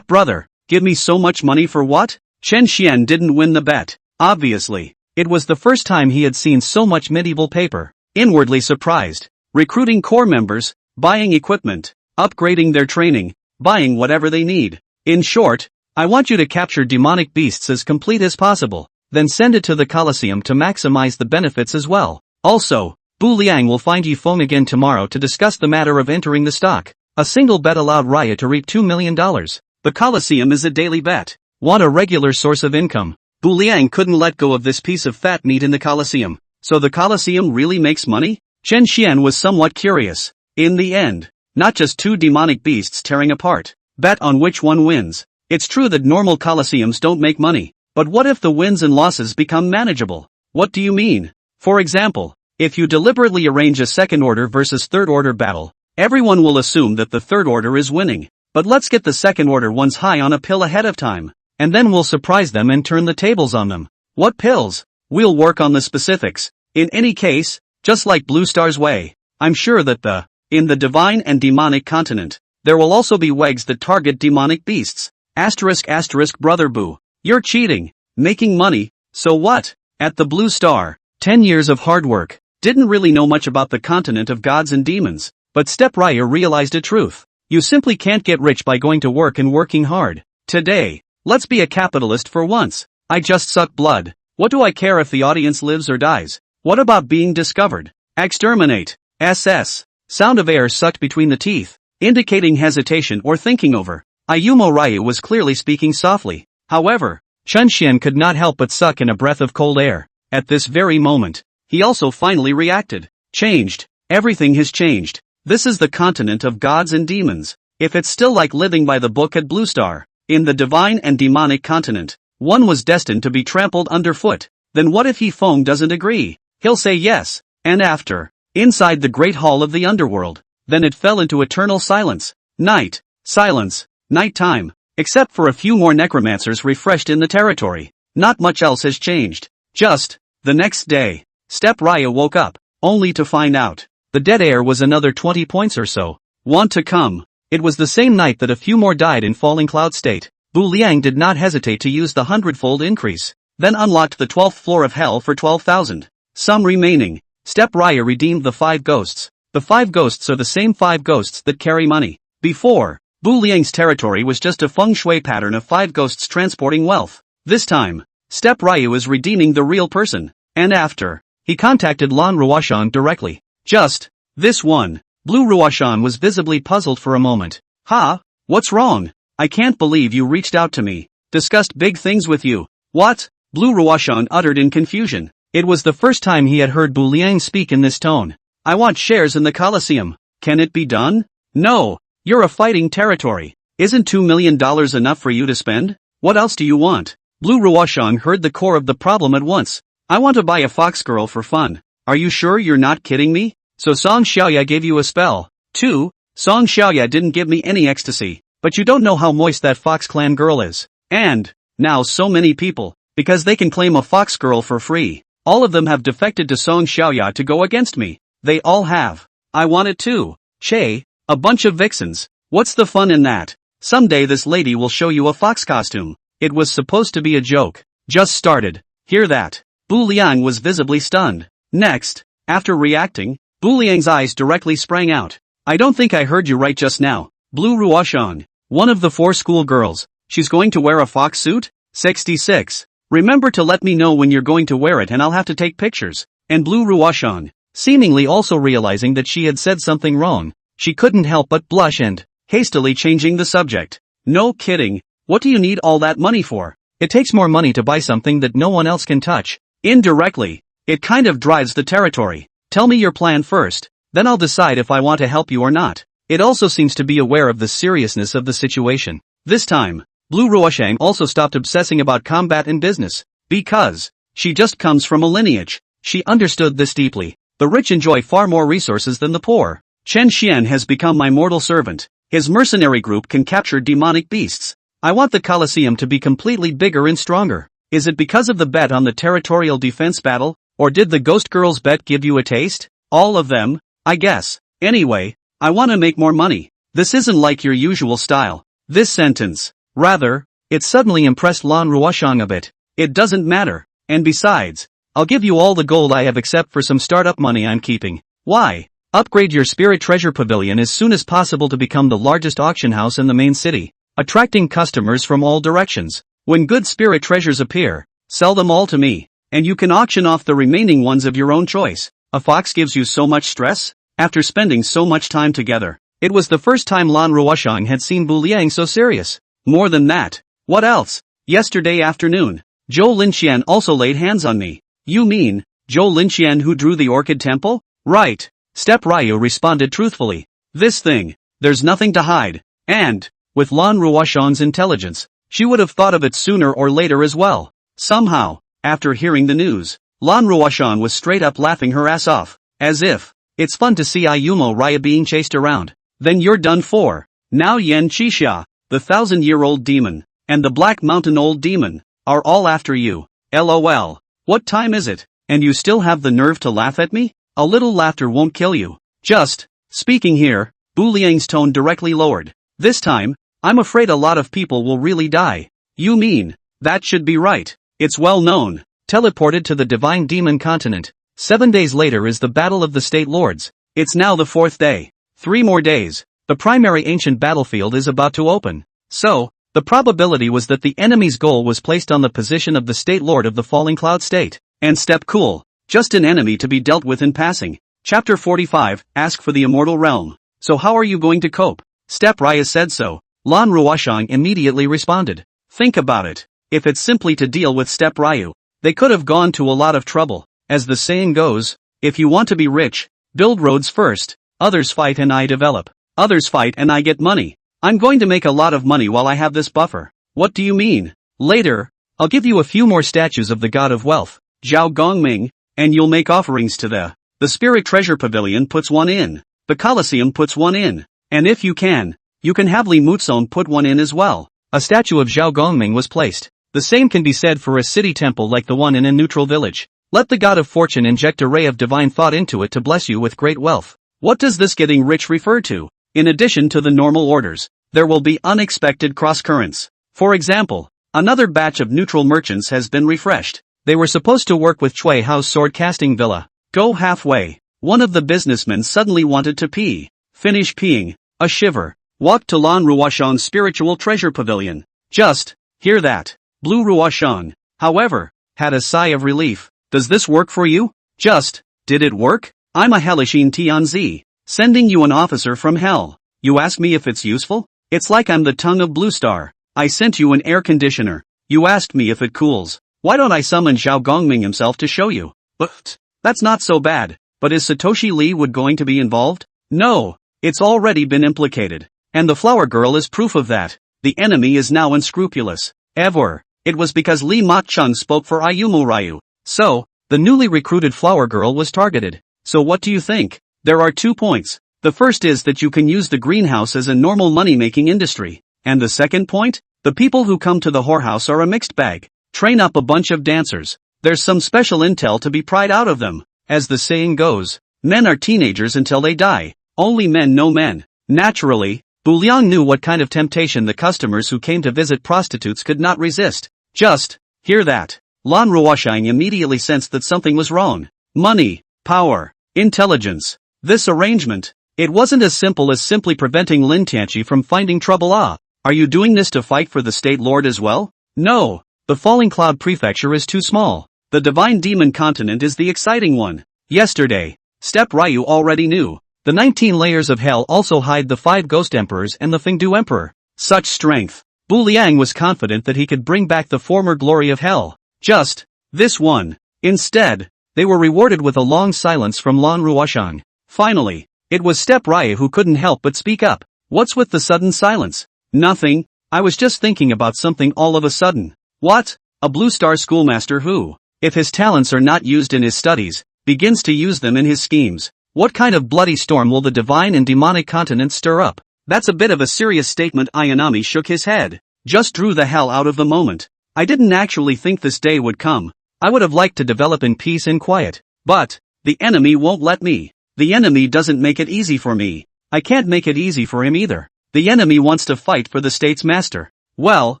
brother, give me so much money for what? Chen Xian didn't win the bet. Obviously, it was the first time he had seen so much medieval paper. Inwardly surprised. Recruiting core members, buying equipment, upgrading their training, buying whatever they need. In short, I want you to capture demonic beasts as complete as possible, then send it to the Colosseum to maximize the benefits as well. Also, Bu Liang will find Yi Feng again tomorrow to discuss the matter of entering the stock. A single bet allowed Raya to reap $2 million. The Colosseum is a daily bet. Want a regular source of income? Bu Liang couldn't let go of this piece of fat meat in the Colosseum. So the Colosseum really makes money? Chen Xian was somewhat curious. In the end, not just 2 demonic beasts tearing apart. Bet on which one wins. It's true that normal Colosseums don't make money. But what if the wins and losses become manageable? What do you mean? For example, if you deliberately arrange a second order versus third order battle, everyone will assume that the third order is winning. But let's get the second order ones high on a pill ahead of time. And then we'll surprise them and turn the tables on them. What pills? We'll work on the specifics. In any case, just like Blue Star's way, I'm sure that in the divine and demonic continent, there will also be wegs that target demonic beasts. *** Brother Boo. You're cheating. Making money. So what? At the Blue Star, 10 years of hard work. Didn't really know much about the continent of gods and demons. But Step Ryu realized a truth. You simply can't get rich by going to work and working hard. Today, let's be a capitalist for once. I just suck blood. What do I care if the audience lives or dies? What about being discovered? Exterminate. SS. Sound of air sucked between the teeth, indicating hesitation or thinking over. Ayumu Ryu was clearly speaking softly. However, Chen Xian could not help but suck in a breath of cold air. At this very moment, he also finally reacted. Changed. Everything has changed. This is the continent of gods and demons. If it's still like living by the book at Blue Star, in the divine and demonic continent, one was destined to be trampled underfoot. Then what if Yi Feng doesn't agree? He'll say yes. And after, inside the great hall of the underworld, then it fell into eternal silence. Night. Silence. Night time. Except for a few more necromancers refreshed in the territory. Not much else has changed. Just, the next day, Step Raya woke up, only to find out the dead air was another 20 points or so. Want to come? It was the same night that a few more died in Falling Cloud State. Bu Liang did not hesitate to use the 100-fold increase, then unlocked the 12th floor of hell for 12,000. Some remaining. Step Raya redeemed the 5 ghosts. The 5 ghosts are the same 5 ghosts that carry money. Before, Bu Liang's territory was just a feng shui pattern of 5 ghosts transporting wealth. This time, Step Raya is redeeming the real person. And after, he contacted Lan Ruoshan directly. Just, this one. Blue Ruoshan was visibly puzzled for a moment. Ha? What's wrong? I can't believe you reached out to me. Discussed big things with you. What? Blue Ruoshan uttered in confusion. It was the first time he had heard Bu Liang speak in this tone. I want shares in the Colosseum. Can it be done? No. You're a fighting territory. Isn't $2 million enough for you to spend? What else do you want? Blue Ruoshan heard the core of the problem at once. I want to buy a fox girl for fun. Are you sure you're not kidding me? So Song Xiaoya gave you a spell, too? Song Xiaoya didn't give me any ecstasy, but you don't know how moist that Fox Clan girl is. And, now so many people, because they can claim a fox girl for free, all of them have defected to Song Xiaoya to go against me. They all have. I want it too. Che, a bunch of vixens. What's the fun in that? Someday this lady will show you a fox costume. It was supposed to be a joke. Just started. Hear that? Bu Liang was visibly stunned. Next, after reacting, Bu Liang's eyes directly sprang out. I don't think I heard you right just now. Blue Ruoshan, one of the 4 school girls. She's going to wear a fox suit? 66. Remember to let me know when you're going to wear it and I'll have to take pictures. And Blue Ruoshan, seemingly also realizing that she had said something wrong, she couldn't help but blush and, hastily changing the subject. No kidding. What do you need all that money for? It takes more money to buy something that no one else can touch. Indirectly, it kind of drives the territory. Tell me your plan first, then I'll decide if I want to help you or not. It also seems to be aware of the seriousness of the situation. This time, Blue Ruoshang also stopped obsessing about combat in business, because she just comes from a lineage. She understood this deeply. The rich enjoy far more resources than the poor. Chen Xian has become my mortal servant. His mercenary group can capture demonic beasts. I want the Colosseum to be completely bigger and stronger. Is it because of the bet on the territorial defense battle? Or did the Ghost Girls bet give you a taste? All of them, I guess. Anyway, I want to make more money. This isn't like your usual style. This sentence, rather, it suddenly impressed Lan Ruoshang a bit. It doesn't matter. And besides, I'll give you all the gold I have except for some startup money I'm keeping. Why? Upgrade your Spirit Treasure Pavilion as soon as possible to become the largest auction house in the main city, attracting customers from all directions. When good spirit treasures appear, sell them all to me. And you can auction off the remaining ones of your own choice. A fox gives you so much stress? After spending so much time together, it was the first time Lan Ruoshang had seen Bu Liang so serious. More than that, what else? Yesterday afternoon, Zhou Linxian also laid hands on me. You mean, Zhou Linxian who drew the Orchid Temple? Right. Step Ryu responded truthfully. This thing, there's nothing to hide. And, with Lan Ruoshang's intelligence, she would have thought of it sooner or later as well. Somehow, after hearing the news, Lan Ruoshan was straight up laughing her ass off, as if, it's fun to see Ayumo Raya being chased around. Then you're done for. Now Yan Qixia, the 1,000-year-old demon, and the Black Mountain Old Demon, are all after you. LOL. What time is it? And you still have the nerve to laugh at me? A little laughter won't kill you. Just, speaking here, Bu Liang's tone directly lowered. This time, I'm afraid a lot of people will really die. You mean, that should be right. It's well known. Teleported to the Divine Demon Continent. 7 days later is the Battle of the State Lords. It's now the 4th day. 3 more days. The primary ancient battlefield is about to open. So, the probability was that the enemy's goal was placed on the position of the State Lord of the Falling Cloud State. And step cool. Just an enemy to be dealt with in passing. Chapter 45, Ask for the Immortal Realm. So how are you going to cope? Step Raya said so. Lan Ruoshang immediately responded. Think about it. If it's simply to deal with Step Ryu, they could have gone to a lot of trouble. As the saying goes, if you want to be rich, build roads first. Others fight and I develop. Others fight and I get money. I'm going to make a lot of money while I have this buffer. What do you mean? Later, I'll give you a few more statues of the God of Wealth, Zhao Gongming, and you'll make offerings to the Spirit Treasure Pavilion puts one in. The Colosseum puts one in. And if you can have Li Muzong put one in as well. A statue of Zhao Gongming was placed. The same can be said for a city temple like the one in a neutral village. Let the god of fortune inject a ray of divine thought into it to bless you with great wealth. What does this getting rich refer to? In addition to the normal orders, there will be unexpected cross-currents. For example, another batch of neutral merchants has been refreshed. They were supposed to work with Cui Hao's sword-casting villa. Go halfway. One of the businessmen suddenly wanted to pee. Finish peeing. A shiver. Walked to Lan Ruoshang's spiritual treasure pavilion. Just, hear that. Blue Ruoshang, however, had a sigh of relief. Does this work for you? Just, did it work? I'm a Helishine Tianzi, sending you an officer from hell. You ask me if it's useful? It's like I'm the tongue of Blue Star. I sent you an air conditioner. You asked me if it cools. Why don't I summon Zhao Gongming himself to show you? But, that's not so bad. But is Satoshi Lee Wood going to be involved? No, it's already been implicated. And the flower girl is proof of that. The enemy is now unscrupulous. Ever. It was because Li Macheng spoke for Ayumu Ryu. So, the newly recruited flower girl was targeted. So what do you think? There are 2 points. The first is that you can use the greenhouse as a normal money-making industry. And the second point? The people who come to the whorehouse are a mixed bag. Train up a bunch of dancers. There's some special intel to be pried out of them. As the saying goes, men are teenagers until they die. Only men know men. Naturally, Bu Liang knew what kind of temptation the customers who came to visit prostitutes could not resist. Just, hear that. Lan Ruoshang immediately sensed that something was wrong. Money, power, intelligence. This arrangement. It wasn't as simple as simply preventing Lin Tianqi from finding trouble. Are you doing this to fight for the state lord as well? No. The Falling Cloud Prefecture is too small. The Divine Demon Continent is the exciting one. Yesterday, Step Ryu already knew. The 19 layers of hell also hide the 5 ghost emperors and the Fengdu emperor. Such strength. Bu Liang was confident that he could bring back the former glory of hell. Just, this one. Instead, they were rewarded with a long silence from Lan Ruoshang. Finally, it was Step Ryu who couldn't help but speak up. What's with the sudden silence? Nothing. I was just thinking about something all of a sudden. What? A Blue Star schoolmaster who, if his talents are not used in his studies, begins to use them in his schemes. What kind of bloody storm will the divine and demonic continent stir up? That's a bit of a serious statement. Ayanami shook his head. Just drew the hell out of the moment. I didn't actually think this day would come. I would have liked to develop in peace and quiet. But, the enemy won't let me. The enemy doesn't make it easy for me. I can't make it easy for him either. The enemy wants to fight for the state's master. Well,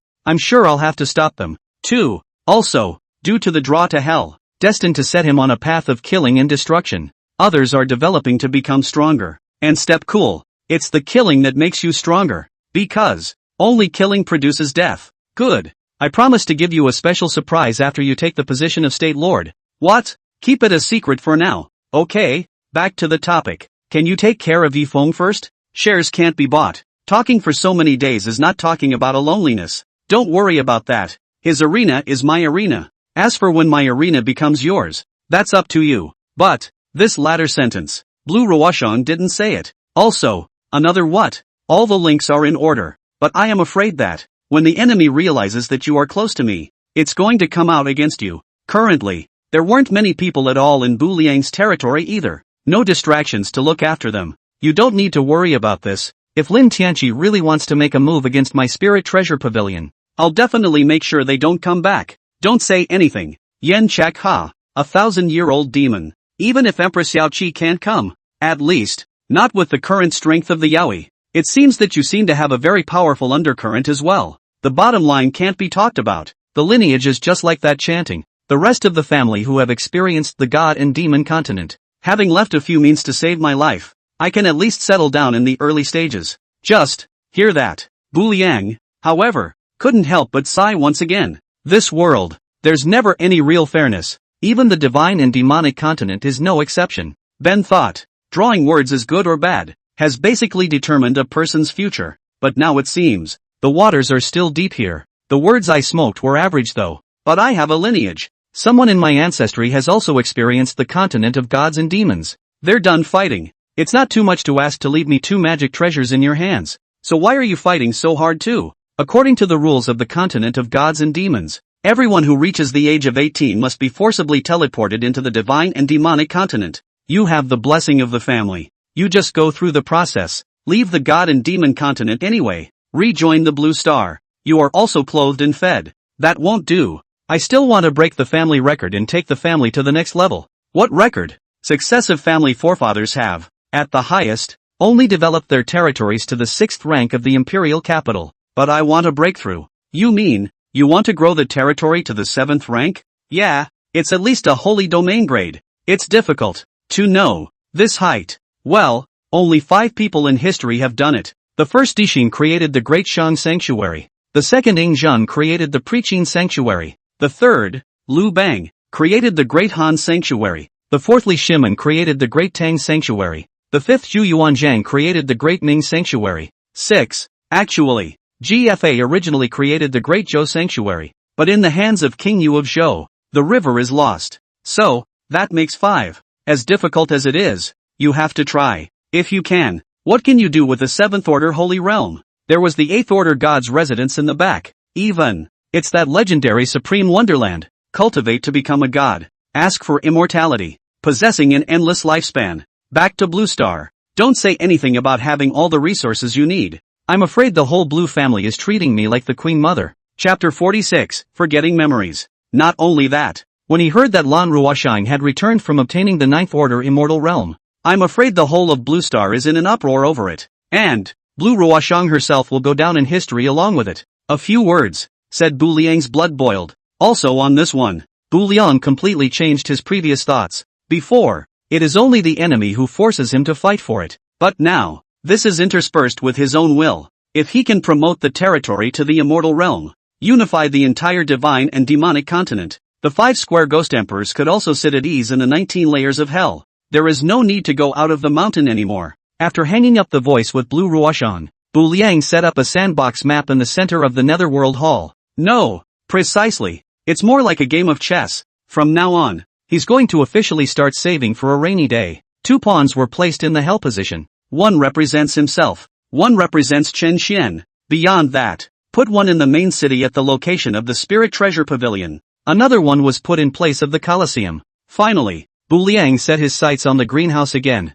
I'm sure I'll have to stop them, too. Also, due to the draw to hell, destined to set him on a path of killing and destruction. Others are developing to become stronger. And step cool. It's the killing that makes you stronger. Because, only killing produces death. Good. I promise to give you a special surprise after you take the position of State Lord. What? Keep it a secret for now. Okay, back to the topic. Can you take care of Yifeng first? Shares can't be bought. Talking for so many days is not talking about a loneliness. Don't worry about that. His arena is my arena. As for when my arena becomes yours, that's up to you. But, this latter sentence, Blue Ruoshang didn't say it. Also, another what? All the links are in order. But I am afraid that, when the enemy realizes that you are close to me, it's going to come out against you. Currently, there weren't many people at all in Bu Liang's territory either. No distractions to look after them. You don't need to worry about this. If Lin Tianqi really wants to make a move against my spirit treasure pavilion, I'll definitely make sure they don't come back. Don't say anything. Yen Chak Ha, 1,000-year-old demon. Even if Empress Yao Qi can't come, at least, not with the current strength of the Yaoi. It seems that you seem to have a very powerful undercurrent as well. The bottom line can't be talked about. The lineage is just like that chanting. The rest of the family who have experienced the god and demon continent, having left a few means to save my life, I can at least settle down in the early stages. Just, hear that. Bu Liang, however, couldn't help but sigh once again. This world, there's never any real fairness. Even the divine and demonic continent is no exception. Ben thought, drawing words as good or bad, has basically determined a person's future. But now it seems, the waters are still deep here. The words I smoked were average though. But I have a lineage. Someone in my ancestry has also experienced the continent of gods and demons. They're done fighting. It's not too much to ask to leave me 2 magic treasures in your hands. So why are you fighting so hard too? According to the rules of the continent of gods and demons, everyone who reaches the age of 18 must be forcibly teleported into the divine and demonic continent. You have the blessing of the family. You just go through the process, leave the god and demon continent anyway, rejoin the blue star. You are also clothed and fed. That won't do. I still want to break the family record and take the family to the next level. What record? Successive family forefathers have, at the highest, only developed their territories to the 6th rank of the imperial capital. But I want a breakthrough. You mean, you want to grow the territory to the 7th rank? Yeah, it's at least a holy domain grade. It's difficult to know this height. Well, only 5 people in history have done it. The first Dixing created the Great Shang Sanctuary. The second Ying Zheng created the Pre-Qin Sanctuary. The third, Liu Bang, created the Great Han Sanctuary. The fourth Li Shimin created the Great Tang Sanctuary. The fifth Zhu Yuanzhang created the Great Ming Sanctuary. 6. Actually, GFA originally created the Great Zhou Sanctuary, but in the hands of King Yu of Zhou, the river is lost. So, that makes 5. As difficult as it is, you have to try. If you can, what can you do with the 7th Order Holy Realm? There was the 8th Order God's residence in the back. It's that legendary supreme wonderland. Cultivate to become a god. Ask for immortality. Possessing an endless lifespan. Back to Blue Star. Don't say anything about having all the resources you need. I'm afraid the whole Blue family is treating me like the Queen Mother. Chapter 46, Forgetting Memories. Not only that, when he heard that Lan Ruoshang had returned from obtaining the 9th Order Immortal Realm, I'm afraid the whole of Blue Star is in an uproar over it. And, Blue Ruoshang herself will go down in history along with it. A few words, said Bu Liang's blood boiled. Also on this one, Bu Liang completely changed his previous thoughts. Before, it is only the enemy who forces him to fight for it. But now, this is interspersed with his own will. If he can promote the territory to the immortal realm, unify the entire divine and demonic continent, the 5 square ghost emperors could also sit at ease in the 19 layers of hell. There is no need to go out of the mountain anymore. After hanging up the voice with Blue Ruoshang, Bu Liang set up a sandbox map in the center of the Netherworld Hall. No, precisely. It's more like a game of chess. From now on, he's going to officially start saving for a rainy day. 2 pawns were placed in the hell position. One represents himself. One represents Chen Xian. Beyond that, put one in the main city at the location of the Spirit Treasure Pavilion. Another one was put in place of the Colosseum. Finally, Bu Liang set his sights on the greenhouse again.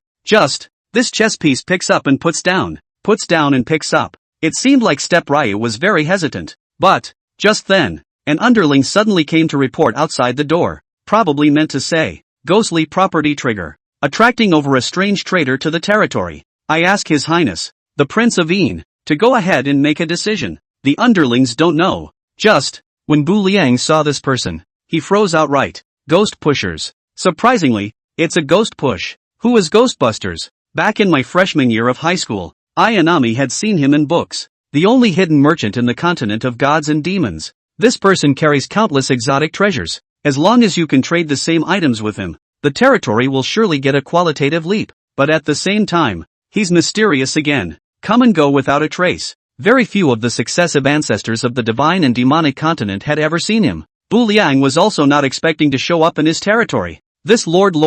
This chess piece picks up and puts down and picks up. It seemed like Step Ryu was very hesitant. But, just then, an underling suddenly came to report outside the door. Probably meant to say, ghostly property trigger. Attracting over a strange traitor to the territory. I ask His Highness, the Prince of Yin, to go ahead and make a decision. The underlings don't know. When Bu Liang saw this person, he froze outright. Ghost pushers. Surprisingly, it's a ghost push. Who is Ghostbusters? Back in my freshman year of high school, I and Ami had seen him in books. The only hidden merchant in the continent of gods and demons. This person carries countless exotic treasures. As long as you can trade the same items with him, the territory will surely get a qualitative leap. But at the same time, he's mysterious again. Come and go without a trace. Very few of the successive ancestors of the divine and demonic continent had ever seen him. Bu Liang was also not expecting to show up in his territory. This Lord,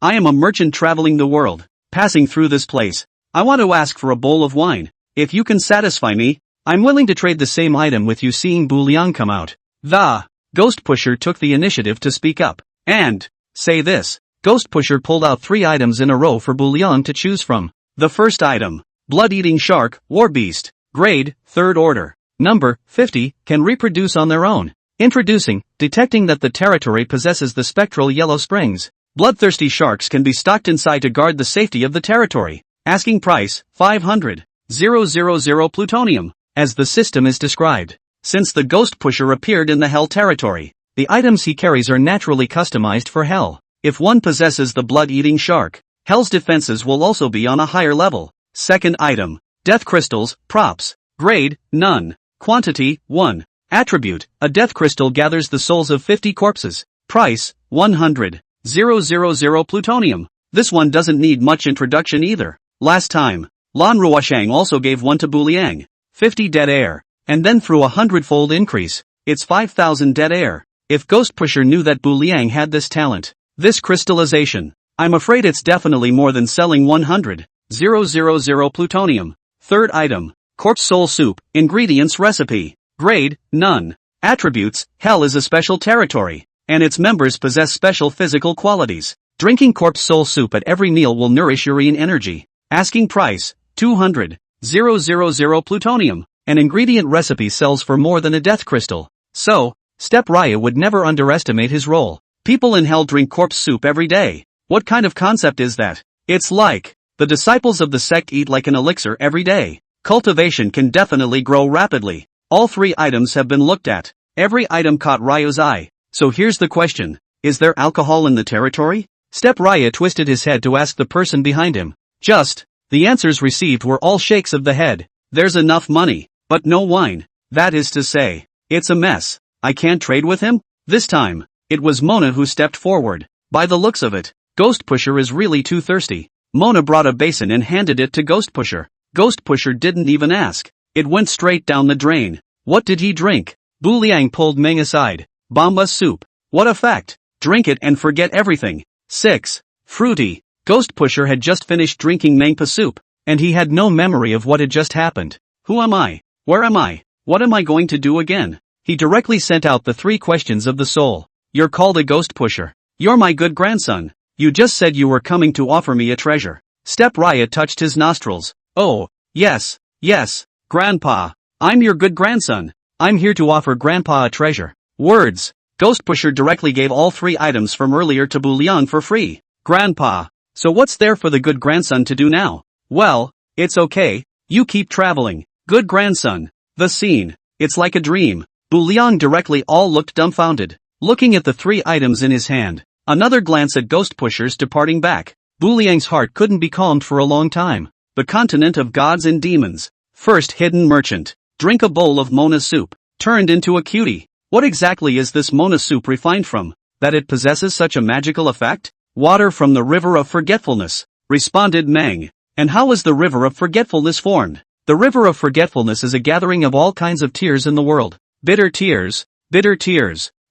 I am a merchant traveling the world, passing through this place. I want to ask for a bowl of wine. If you can satisfy me, I'm willing to trade the same item with you. Seeing Bu Liang come out, the ghost pusher took the initiative to speak up. And, say this, ghost pusher pulled out 3 items in a row for Bu Liang to choose from. The first item, blood-eating shark, war beast, grade, 3rd order, number, 50, can reproduce on their own. Introducing, detecting that the territory possesses the spectral yellow springs. Bloodthirsty sharks can be stocked inside to guard the safety of the territory. Asking price, 500,000 plutonium, as the system is described. Since the ghost pusher appeared in the hell territory, the items he carries are naturally customized for hell. If one possesses the blood-eating shark, hell's defenses will also be on a higher level. Second item, death crystals, props, grade, none, quantity, 1. Attribute, a death crystal gathers the souls of 50 corpses. Price, 100,000 plutonium. This one doesn't need much introduction either. Last time, Lan Ruoshang also gave one to Bu Liang. 50 dead air. And then through a 100-fold increase, it's 5,000 dead air. If Ghost Pusher knew that Bu Liang had this talent, this crystallization, I'm afraid it's definitely more than selling 100,000 plutonium. Third item, corpse soul soup, ingredients recipe. Grade, none. Attributes, hell is a special territory, and its members possess special physical qualities. Drinking corpse soul soup at every meal will nourish your yin energy. Asking price, 200,000 plutonium. An ingredient recipe sells for more than a death crystal. So, Step Raya would never underestimate his role. People in hell drink corpse soup every day. What kind of concept is that? It's like, the disciples of the sect eat like an elixir every day. Cultivation can definitely grow rapidly. All 3 items have been looked at. Every item caught Ryu's eye. So here's the question. Is there alcohol in the territory? Step Raya twisted his head to ask the person behind him. The answers received were all shakes of the head. There's enough money, but no wine. That is to say, it's a mess. I can't trade with him? This time, it was Mona who stepped forward. By the looks of it, Ghost Pusher is really too thirsty. Mona brought a basin and handed it to Ghost Pusher. Ghost Pusher didn't even ask. It went straight down the drain. What did he drink? Bu Liang pulled Meng aside. Bomba soup. What a fact. Drink it and forget everything. 6. Fruity. Ghost Pusher had just finished drinking mangpa soup, and he had no memory of what had just happened. Who am I? Where am I? What am I going to do again? He directly sent out the 3 questions of the soul. You're called a Ghost Pusher. You're my good grandson. You just said you were coming to offer me a treasure. Step Raya touched his nostrils. Oh, yes, Grandpa. I'm your good grandson. I'm here to offer Grandpa a treasure. Words. Ghost Pusher directly gave all 3 items from earlier to Bu Liang for free. Grandpa. So what's there for the good grandson to do now? Well, it's okay. You keep traveling. Good grandson. The scene. It's like a dream. Bu Liang directly all looked dumbfounded, looking at the 3 items in his hand. Another glance at Ghost Pusher's departing back. Bu Liang's heart couldn't be calmed for a long time. The continent of gods and demons. First hidden merchant. Drink a bowl of Mona soup. Turned into a cutie. What exactly is this Mona soup refined from, that it possesses such a magical effect? Water from the river of forgetfulness, responded Meng. And how is the river of forgetfulness formed? The river of forgetfulness is a gathering of all kinds of tears in the world. Bitter tears.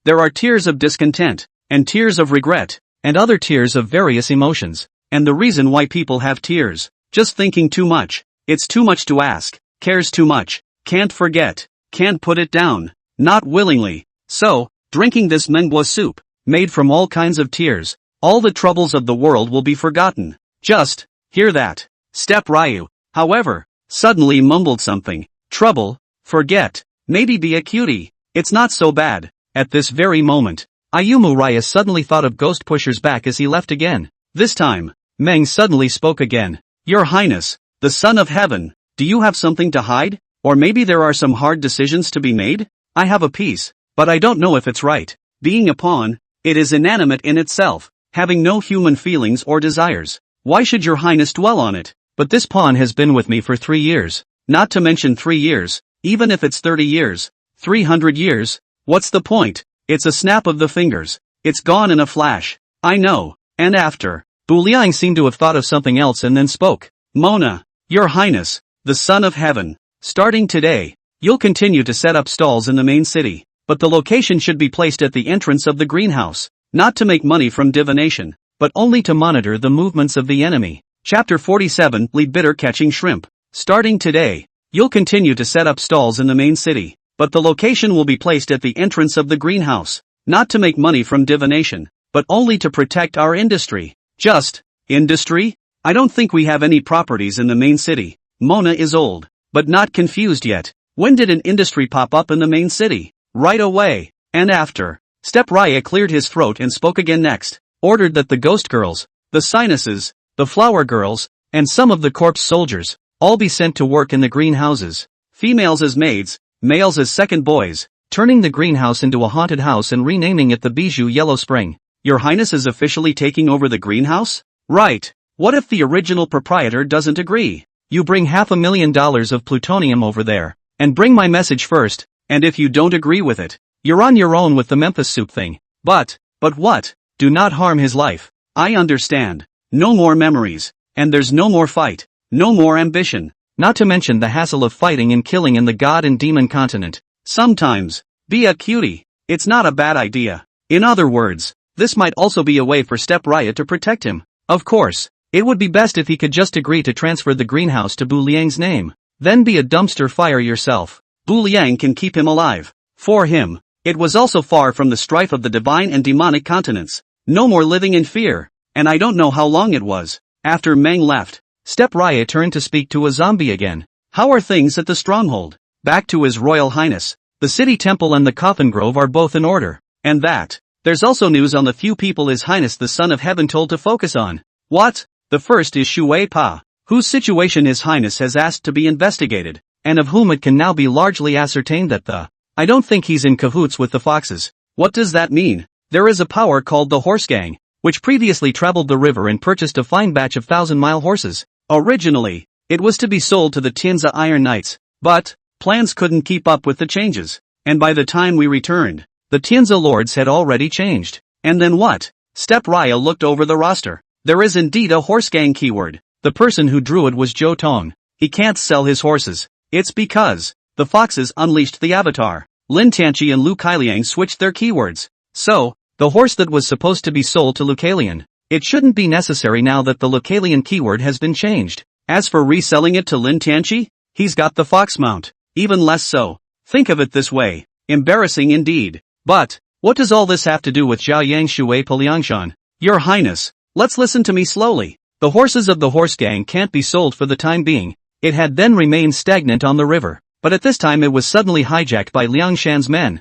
There are tears of discontent, and tears of regret, and other tears of various emotions. And the reason why people have tears, just thinking too much. It's too much to ask, cares too much, can't forget, can't put it down, not willingly. So, drinking this manhwa soup, made from all kinds of tears, all the troubles of the world will be forgotten. Just, hear that. Step Ryu, however, suddenly mumbled something. Trouble, forget, maybe be a cutie. It's not so bad. At this very moment, Ayumu Raya suddenly thought of Ghost Pusher's back as he left again. This time, Meng suddenly spoke again. Your Highness, the Son of Heaven, do you have something to hide? Or maybe there are some hard decisions to be made? I have a piece, but I don't know if it's right. Being a pawn, it is inanimate in itself, having no human feelings or desires. Why should your Highness dwell on it? But this pawn has been with me for 3 years. Not to mention 3 years, even if it's 30 years, 300 years, what's the point? It's a snap of the fingers. It's gone in a flash. I know. And after, Bu Liang seemed to have thought of something else and then spoke. Mona, your Highness, the Son of Heaven, starting today, you'll continue to set up stalls in the main city, but the location should be placed at the entrance of the greenhouse, not to make money from divination, but only to monitor the movements of the enemy. Chapter 47, Lead Bitter Catching Shrimp. Starting today, you'll continue to set up stalls in the main city, but the location will be placed at the entrance of the greenhouse, not to make money from divination, but only to protect our industry. Just, industry? I don't think we have any properties in the main city. Mona is old, but not confused yet. When did an industry pop up in the main city? Right away. And after. Step Raya cleared his throat and spoke again next. Ordered that the ghost girls, the sinuses, the flower girls, and some of the corpse soldiers, all be sent to work in the greenhouses. Females as maids, males as second boys, turning the greenhouse into a haunted house and renaming it the Bijou Yellow Spring. Your Highness is officially taking over the greenhouse? Right. What if the original proprietor doesn't agree? You bring $500,000 of plutonium over there, and bring my message first, and if you don't agree with it, you're on your own with the Memphis soup thing. But what? Do not harm his life. I understand. No more memories, and there's no more fight, no more ambition, not to mention the hassle of fighting and killing in the god and demon continent. Sometimes, be a cutie. It's not a bad idea. In other words, this might also be a way for Step Raya to protect him. Of course, it would be best if he could just agree to transfer the greenhouse to Bu Liang's name. Then be a dumpster fire yourself. Bu Liang can keep him alive. For him, it was also far from the strife of the divine and demonic continents. No more living in fear. And I don't know how long it was. After Meng left, Step Raya turned to speak to a zombie again. How are things at the stronghold? Back to His Royal Highness. the city temple and the coffin grove are both in order. And that. There's also news on the few people His Highness the Son of Heaven told to focus on. What? The first is Shui Pa, whose situation His Highness has asked to be investigated, and of whom it can now be largely ascertained that I don't think he's in cahoots with the foxes. What does that mean? There is a power called the Horse Gang, which previously traveled the river and purchased a fine batch of 1,000-mile horses. Originally, it was to be sold to the Tianzi Iron Knights, but plans couldn't keep up with the changes, and by the time we returned, the Tianzi lords had already changed. And then what? Step Raya looked over the roster. There is indeed a horse gang keyword. The person who drew it was Zhou Tong. He can't sell his horses. It's because the foxes unleashed the avatar. Lin Tianqi and Lu Kailiang switched their keywords. So, the horse that was supposed to be sold to Lucalian, it shouldn't be necessary now that the Lucalian keyword has been changed. As for reselling it to Lin Tianqi, he's got the fox mount. Even less so. Think of it this way. Embarrassing indeed. But, what does all this have to do with Zhao Yang Shui Poliangshan? Your Highness, let's listen to me slowly. The horses of the horse gang can't be sold for the time being. It had then remained stagnant on the river, but at this time it was suddenly hijacked by Liang Shan's men.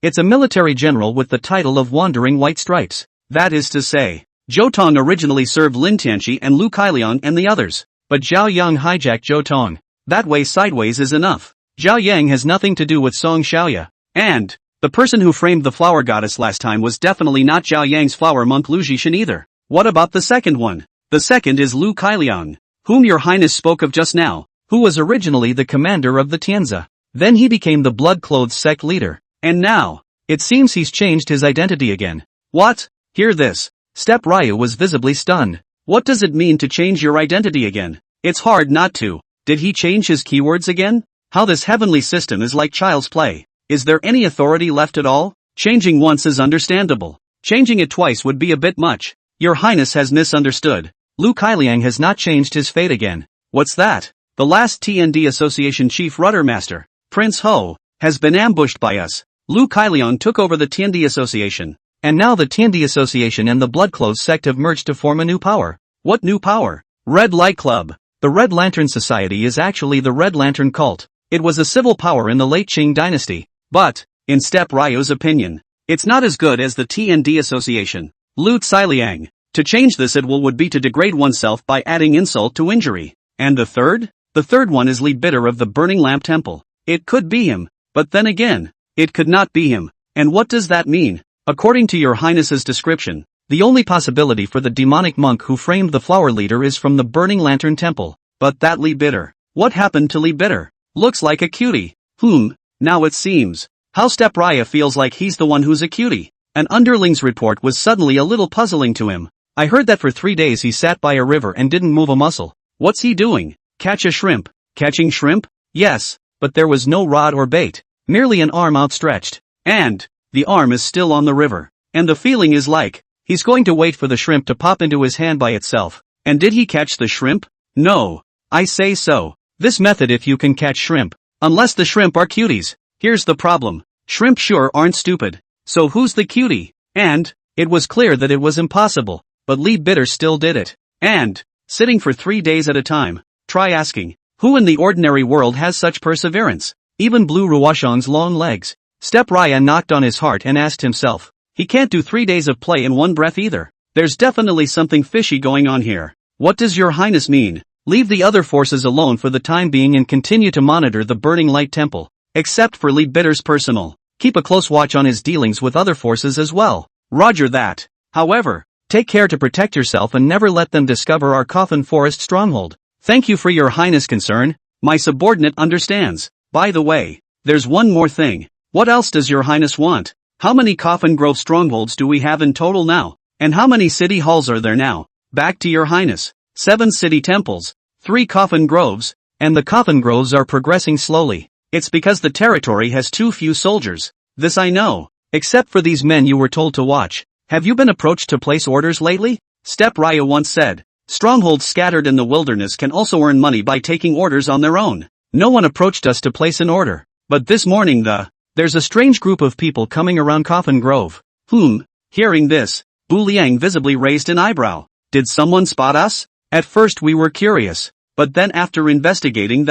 It's a military general with the title of Wandering White Stripes. That is to say, Zhou Tong originally served Lin Tianqi and Lu Kailiang and the others, but Zhao Yang hijacked Zhou Tong. That way sideways is enough. Zhao Yang has nothing to do with Song Xiaoya, and the person who framed the flower goddess last time was definitely not Zhao Yang's flower monk Lu Jishan either. What about the second one? The second is Lu Kailiang, whom your Highness spoke of just now, who was originally the commander of the Tianzi. Then he became the blood-clothed sect leader, and now, it seems he's changed his identity again. What? Hear this. Step Raya was visibly stunned. What does it mean to change your identity again? It's hard not to. Did he change his keywords again? How this heavenly system is like child's play. Is there any authority left at all? Changing once is understandable. Changing it twice would be a bit much. Your Highness has misunderstood. Lu Kailiang has not changed his fate again. What's that? The last TND Association Chief Ruddermaster, Prince Ho, has been ambushed by us. Lu Kailiang took over the TND Association. And now the TND Association and the Bloodclothes sect have merged to form a new power. What new power? Red Light Club. The Red Lantern Society is actually the Red Lantern Cult. It was a civil power in the late Qing dynasty. But, in Step Ryo's opinion, it's not as good as the TND Association. Lu Xiliang. To change this would be to degrade oneself by adding insult to injury. And the third? The third one is lead bidder of the Burning Lamp Temple. It could be him, but then again, it could not be him. And what does that mean? According to your Highness's description, the only possibility for the demonic monk who framed the flower leader is from the Burning Lantern Temple. But that lead bidder. What happened to lead bidder? Looks like a cutie. Now it seems. How Step Raya feels like he's the one who's a cutie. An underling's report was suddenly a little puzzling to him. I heard that for 3 days he sat by a river and didn't move a muscle. What's he doing? Catch a shrimp. Catching shrimp? Yes, but there was no rod or bait. Merely an arm outstretched. And the arm is still on the river. And the feeling is like he's going to wait for the shrimp to pop into his hand by itself. And did he catch the shrimp? No. I say so. This method if you can catch shrimp. Unless the shrimp are cuties. Here's the problem. Shrimp sure aren't stupid. So who's the cutie? And it was clear that it was impossible. But lead bidder still did it. And sitting for 3 days at a time. Try asking. Who in the ordinary world has such perseverance? Even Blue Ruoshang's long legs. Step Raya knocked on his heart and asked himself. He can't do 3 days of play in one breath either. There's definitely something fishy going on here. What does your Highness mean? Leave the other forces alone for the time being and continue to monitor the Burning Light Temple. Except for lead bidder's personal. Keep a close watch on his dealings with other forces as well. Roger that. However, take care to protect yourself and never let them discover our Coffin Forest stronghold. Thank you for your Highness concern. My subordinate understands. By the way, there's one more thing. What else does your Highness want? How many Coffin Grove strongholds do we have in total now? And how many city halls are there now? Back to your Highness. 7 city temples, 3 Coffin Groves, and the Coffin Groves are progressing slowly. It's because the territory has too few soldiers. This I know. Except for these men you were told to watch. Have you been approached to place orders lately? Step Raya once said. Strongholds scattered in the wilderness can also earn money by taking orders on their own. No one approached us to place an order. But this morning there's a strange group of people coming around Coffin Grove. Hearing this, Bu Liang visibly raised an eyebrow. Did someone spot us? At first we were curious, but then after investigating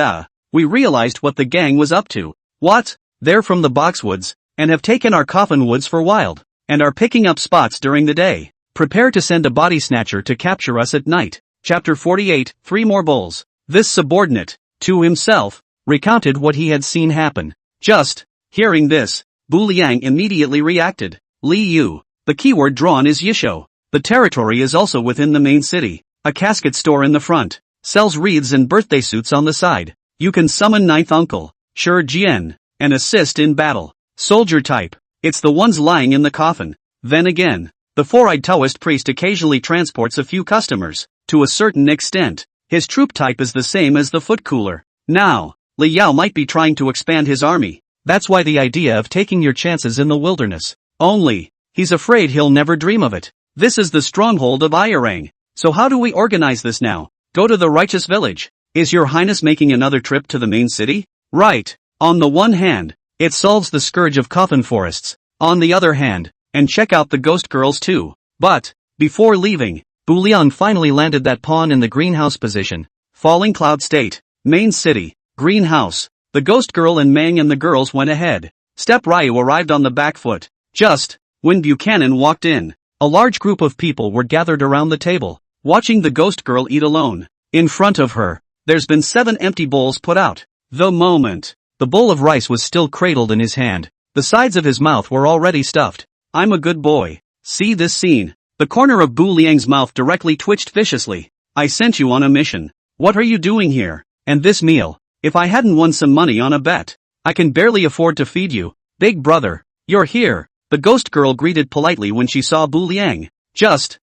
we realized what the gang was up to. What? They're from the boxwoods, and have taken our coffin woods for wild, and are picking up spots during the day. Prepare to send a body snatcher to capture us at night. Chapter 48, 3 more bulls. This subordinate, to himself, recounted what he had seen happen. Just hearing this, Bu Liang immediately reacted. Li Yu. The keyword drawn is Yisho. The territory is also within the main city. A casket store in the front. Sells wreaths and birthday suits on the side. You can summon ninth uncle, Shi Jian, and assist in battle. Soldier type. It's the ones lying in the coffin. Then again, the four-eyed Taoist priest occasionally transports a few customers. To a certain extent, his troop type is the same as the foot cooler. Now, Li Yao might be trying to expand his army. That's why the idea of taking your chances in the wilderness. Only, he's afraid he'll never dream of it. This is the stronghold of Ayarang. So how do we organize this now? Go to the righteous village. Is your highness making another trip to the main city? Right. On the one hand, it solves the scourge of coffin forests. On the other hand, and check out the ghost girls too. But, before leaving, Bu Liang finally landed that pawn in the greenhouse position. Falling Cloud State, main city, greenhouse. The ghost girl and Mang and the girls went ahead. Step Ryu arrived on the back foot. Just when Buchanan walked in, a large group of people were gathered around the table, watching the ghost girl eat alone. In front of her, there's been 7 empty bowls put out. The moment the bowl of rice was still cradled in his hand, the sides of his mouth were already stuffed. I'm a good boy. See this scene. The corner of Bu Liang's mouth directly twitched viciously. I sent you on a mission. What are you doing here? And this meal? If I hadn't won some money on a bet, I can barely afford to feed you. Big brother, you're here. The ghost girl greeted politely when she saw Bu Liang.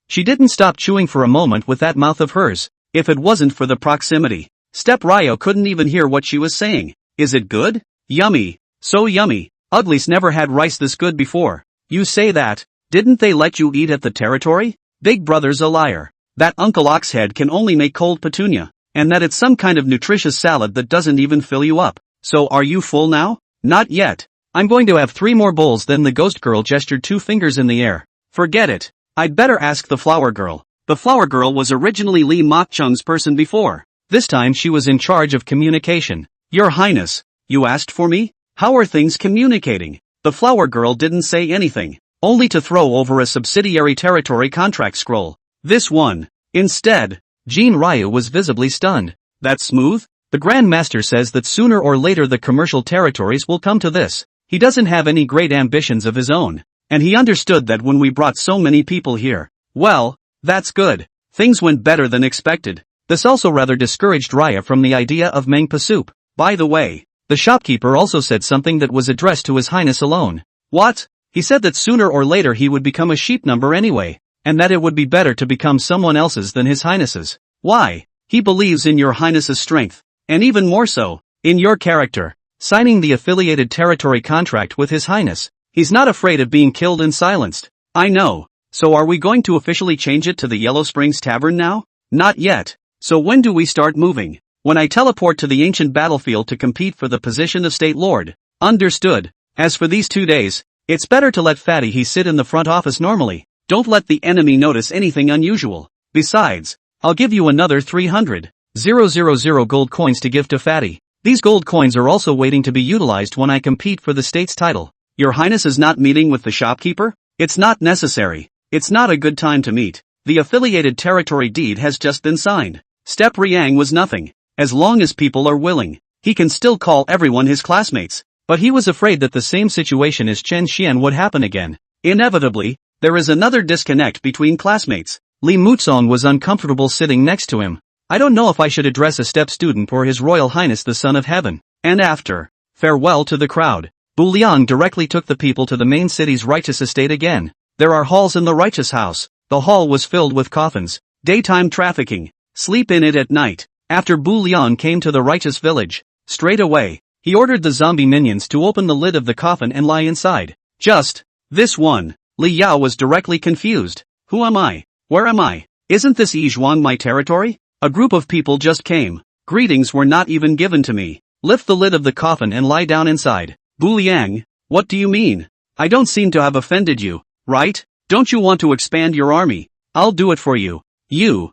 She didn't stop chewing for a moment with that mouth of hers. If it wasn't for the proximity, Step Ryo couldn't even hear what she was saying. Is it good? Yummy. So yummy. Uglies never had rice this good before. You say that? Didn't they let you eat at the territory? Big brother's a liar. That Uncle Oxhead can only make cold petunia, and that it's some kind of nutritious salad that doesn't even fill you up. So are you full now? Not yet. I'm going to have 3 more bowls. Then the ghost girl gestured 2 fingers in the air. Forget it. I'd better ask the flower girl. The flower girl was originally Li Mokchung's person before. This time she was in charge of communication. Your Highness, you asked for me? How are things communicating? The flower girl didn't say anything, only to throw over a subsidiary territory contract scroll. This one. Instead, Jean Ryu was visibly stunned. That's smooth? The Grand Master says that sooner or later the commercial territories will come to this. He doesn't have any great ambitions of his own, and he understood that when we brought so many people here. Well, that's good. Things went better than expected. This also rather discouraged Raya from the idea of Mangpa soup. By the way, the shopkeeper also said something that was addressed to His Highness alone. What? He said that sooner or later he would become a sheep number anyway, and that it would be better to become someone else's than His Highness's. Why? He believes in Your Highness's strength, and even more so, in your character. Signing the affiliated territory contract with His Highness, he's not afraid of being killed and silenced. I know. So are we going to officially change it to the Yellow Springs Tavern now? Not yet. So when do we start moving? When I teleport to the ancient battlefield to compete for the position of State Lord. Understood. As for these 2 days, it's better to let Fatty he sit in the front office normally. Don't let the enemy notice anything unusual. Besides, I'll give you another 300,000 gold coins to give to Fatty. These gold coins are also waiting to be utilized when I compete for the state's title. Your Highness is not meeting with the shopkeeper? It's not necessary. It's not a good time to meet. The affiliated territory deed has just been signed. Step Riang was nothing. As long as people are willing, he can still call everyone his classmates. But he was afraid that the same situation as Chen Xian would happen again. Inevitably, there is another disconnect between classmates. Li Muzong was uncomfortable sitting next to him. I don't know if I should address a step student or His Royal Highness the Son of Heaven. And after farewell to the crowd, Bu Liang directly took the people to the main city's righteous estate again. There are halls in the righteous house. The hall was filled with coffins. Daytime trafficking. Sleep in it at night. After Bu Liang came to the righteous village, straight away, he ordered the zombie minions to open the lid of the coffin and lie inside. Just this one. Li Yao was directly confused. Who am I? Where am I? Isn't this Yizhuang my territory? A group of people just came. Greetings were not even given to me. Lift the lid of the coffin and lie down inside. Bu Liang, what do you mean? I don't seem to have offended you, right? Don't you want to expand your army? I'll do it for you. You,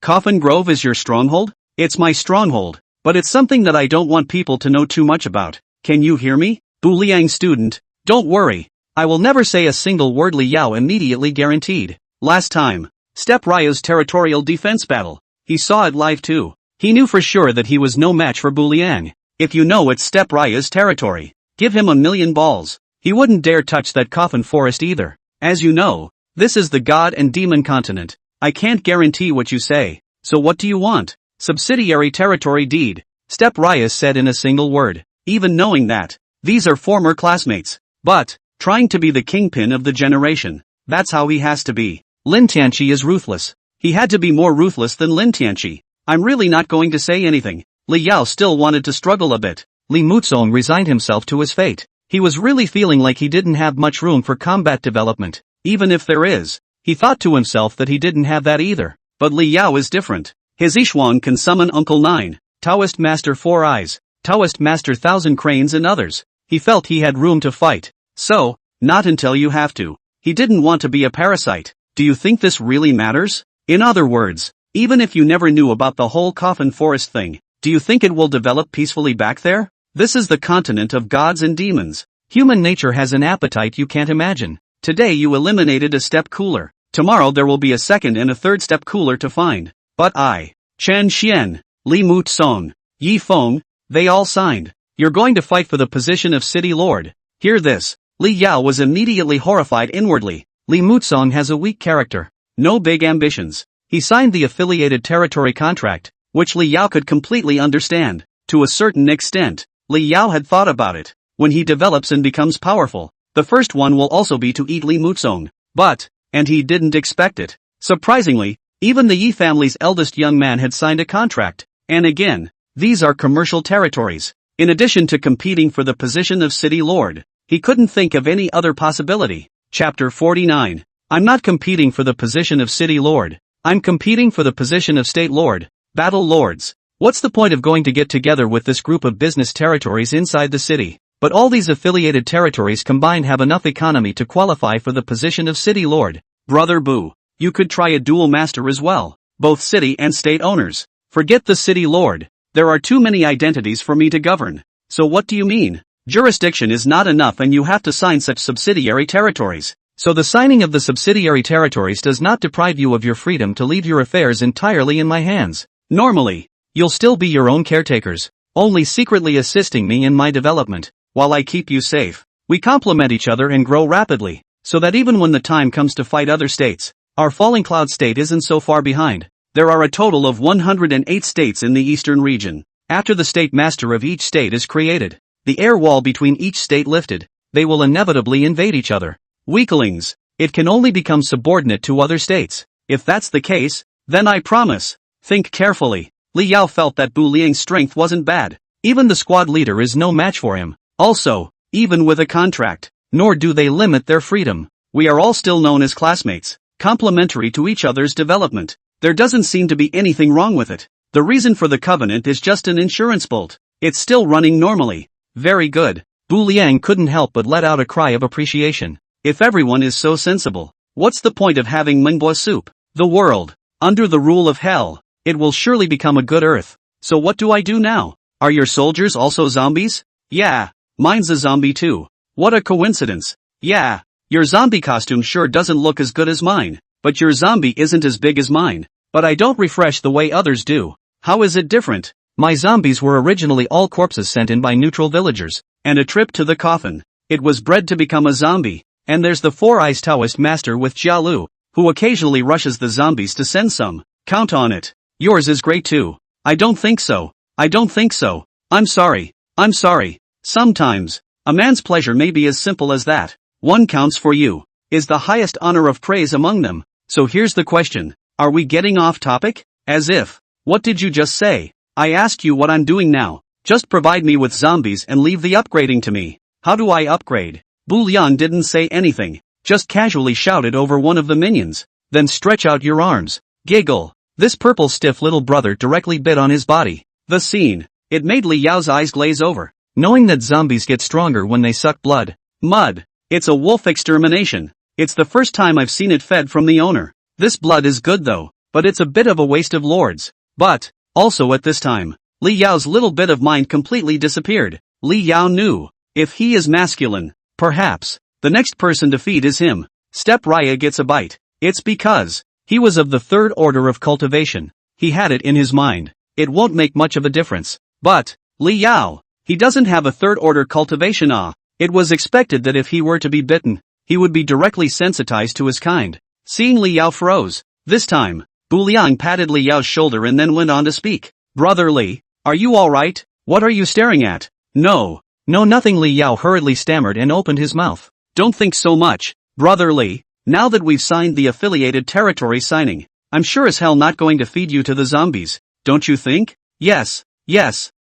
Coffin Grove is your stronghold? It's my stronghold, but it's something that I don't want people to know too much about. Can you hear me? Bu Liang student, don't worry. I will never say a single word, Li Yao immediately guaranteed. Last time, Steppe Rya's territorial defense battle, he saw it live too. He knew for sure that he was no match for Bu Liang. If you know it's Steppe Rya's territory, give him 1,000,000 balls. He wouldn't dare touch that coffin forest either. As you know, this is the god and demon continent. I can't guarantee what you say. So what do you want? Subsidiary territory deed, Steppe Rya said in a single word. Even knowing that, these are former classmates. But, trying to be the kingpin of the generation, that's how he has to be. Lin Tianqi is ruthless. He had to be more ruthless than Lin Tianqi. I'm really not going to say anything. Li Yao still wanted to struggle a bit. Li Muzong resigned himself to his fate. He was really feeling like he didn't have much room for combat development. Even if there is, he thought to himself that he didn't have that either. But Li Yao is different. His Yishuang can summon Uncle Nine, Taoist Master Four Eyes, Taoist Master Thousand Cranes and others. He felt he had room to fight. So, not until you have to. He didn't want to be a parasite. Do you think this really matters? In other words, even if you never knew about the whole coffin forest thing, do you think it will develop peacefully back there? This is the continent of gods and demons. Human nature has an appetite you can't imagine. Today you eliminated a step cooler. Tomorrow there will be a second and a third step cooler to find. But I, Chen Xian, Li Muzong, Yi Feng, they all signed. You're going to fight for the position of city lord. Hear this. Li Yao was immediately horrified inwardly. Li Muzong has a weak character. No big ambitions. He signed the affiliated territory contract, which Li Yao could completely understand. To a certain extent, Li Yao had thought about it. When he develops and becomes powerful, the first one will also be to eat Li Muzong. But, and he didn't expect it. Surprisingly, even the Yi family's eldest young man had signed a contract. And again, these are commercial territories. In addition to competing for the position of city lord, he couldn't think of any other possibility. Chapter 49. I'm not competing for the position of city lord. I'm competing for the position of state lord. Battle lords. What's the point of going to get together with this group of business territories inside the city? But all these affiliated territories combined have enough economy to qualify for the position of city lord. Brother Bu, you could try a dual master as well. Both city and state owners. Forget the city lord. There are too many identities for me to govern. So what do you mean? Jurisdiction is not enough and you have to sign such subsidiary territories. So the signing of the subsidiary territories does not deprive you of your freedom to leave your affairs entirely in my hands. Normally, you'll still be your own caretakers, only secretly assisting me in my development, while I keep you safe. We complement each other and grow rapidly, so that even when the time comes to fight other states, our Falling Cloud state isn't so far behind. There are a total of 108 states in the eastern region. After the state master of each state is created, the air wall between each state lifted, they will inevitably invade each other. Weaklings, it can only become subordinate to other states. If that's the case, then I promise. Think carefully. Li Yao felt that Bu Liang's strength wasn't bad. Even the squad leader is no match for him. Also, even with a contract, nor do they limit their freedom. We are all still known as classmates, complementary to each other's development. There doesn't seem to be anything wrong with it. The reason for the covenant is just an insurance bolt. It's still running normally. Very good. Bu Liang couldn't help but let out a cry of appreciation. If everyone is so sensible, what's the point of having manhwa soup? The world, under the rule of hell, it will surely become a good earth. So what do I do now? Are your soldiers also zombies? Yeah, mine's a zombie too. What a coincidence. Yeah, your zombie costume sure doesn't look as good as mine, but your zombie isn't as big as mine. But I don't refresh the way others do. How is it different? My zombies were originally all corpses sent in by neutral villagers, and a trip to the coffin. It was bred to become a zombie. And there's the Four Eyes Taoist master with Jialu, who occasionally rushes the zombies to send some. Count on it. Yours is great too. I don't think so. I don't think so. I'm sorry. I'm sorry. Sometimes, a man's pleasure may be as simple as that. One counts for you, is the highest honor of praise among them. So here's the question. Are we getting off topic? As if. What did you just say? I asked you what I'm doing now. Just provide me with zombies and leave the upgrading to me. How do I upgrade? Bu Liang didn't say anything, just casually shouted over one of the minions. Then stretch out your arms. Giggle. This purple stiff little brother directly bit on his body. The scene. It made Li Yao's eyes glaze over, knowing that zombies get stronger when they suck blood. Mud. It's a wolf extermination. It's the first time I've seen it fed from the owner. This blood is good though, but it's a bit of a waste of lords. But, also at this time, Li Yao's little bit of mind completely disappeared. Li Yao knew. If he is masculine, perhaps the next person to feed is him. Step Raya gets a bite. It's because he was of the third order of cultivation. He had it in his mind. It won't make much of a difference. But Li Yao, he doesn't have a third order cultivation. It was expected that if he were to be bitten, he would be directly sensitized to his kind. Seeing Li Yao froze. This time, Bu Liang patted Li Yao's shoulder and then went on to speak. Brother Li, are you alright? What are you staring at? No, nothing. Li Yao hurriedly stammered and opened his mouth. Don't think so much, Brother Li. Now that we've signed the affiliated territory signing, I'm sure as hell not going to feed you to the zombies, don't you think? Yes.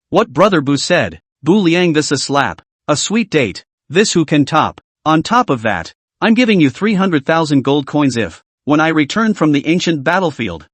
What Brother Bu said. Bu Liang, this a slap. A sweet date. This who can top. On top of that, I'm giving you 300,000 gold coins if, when I return from the ancient battlefield.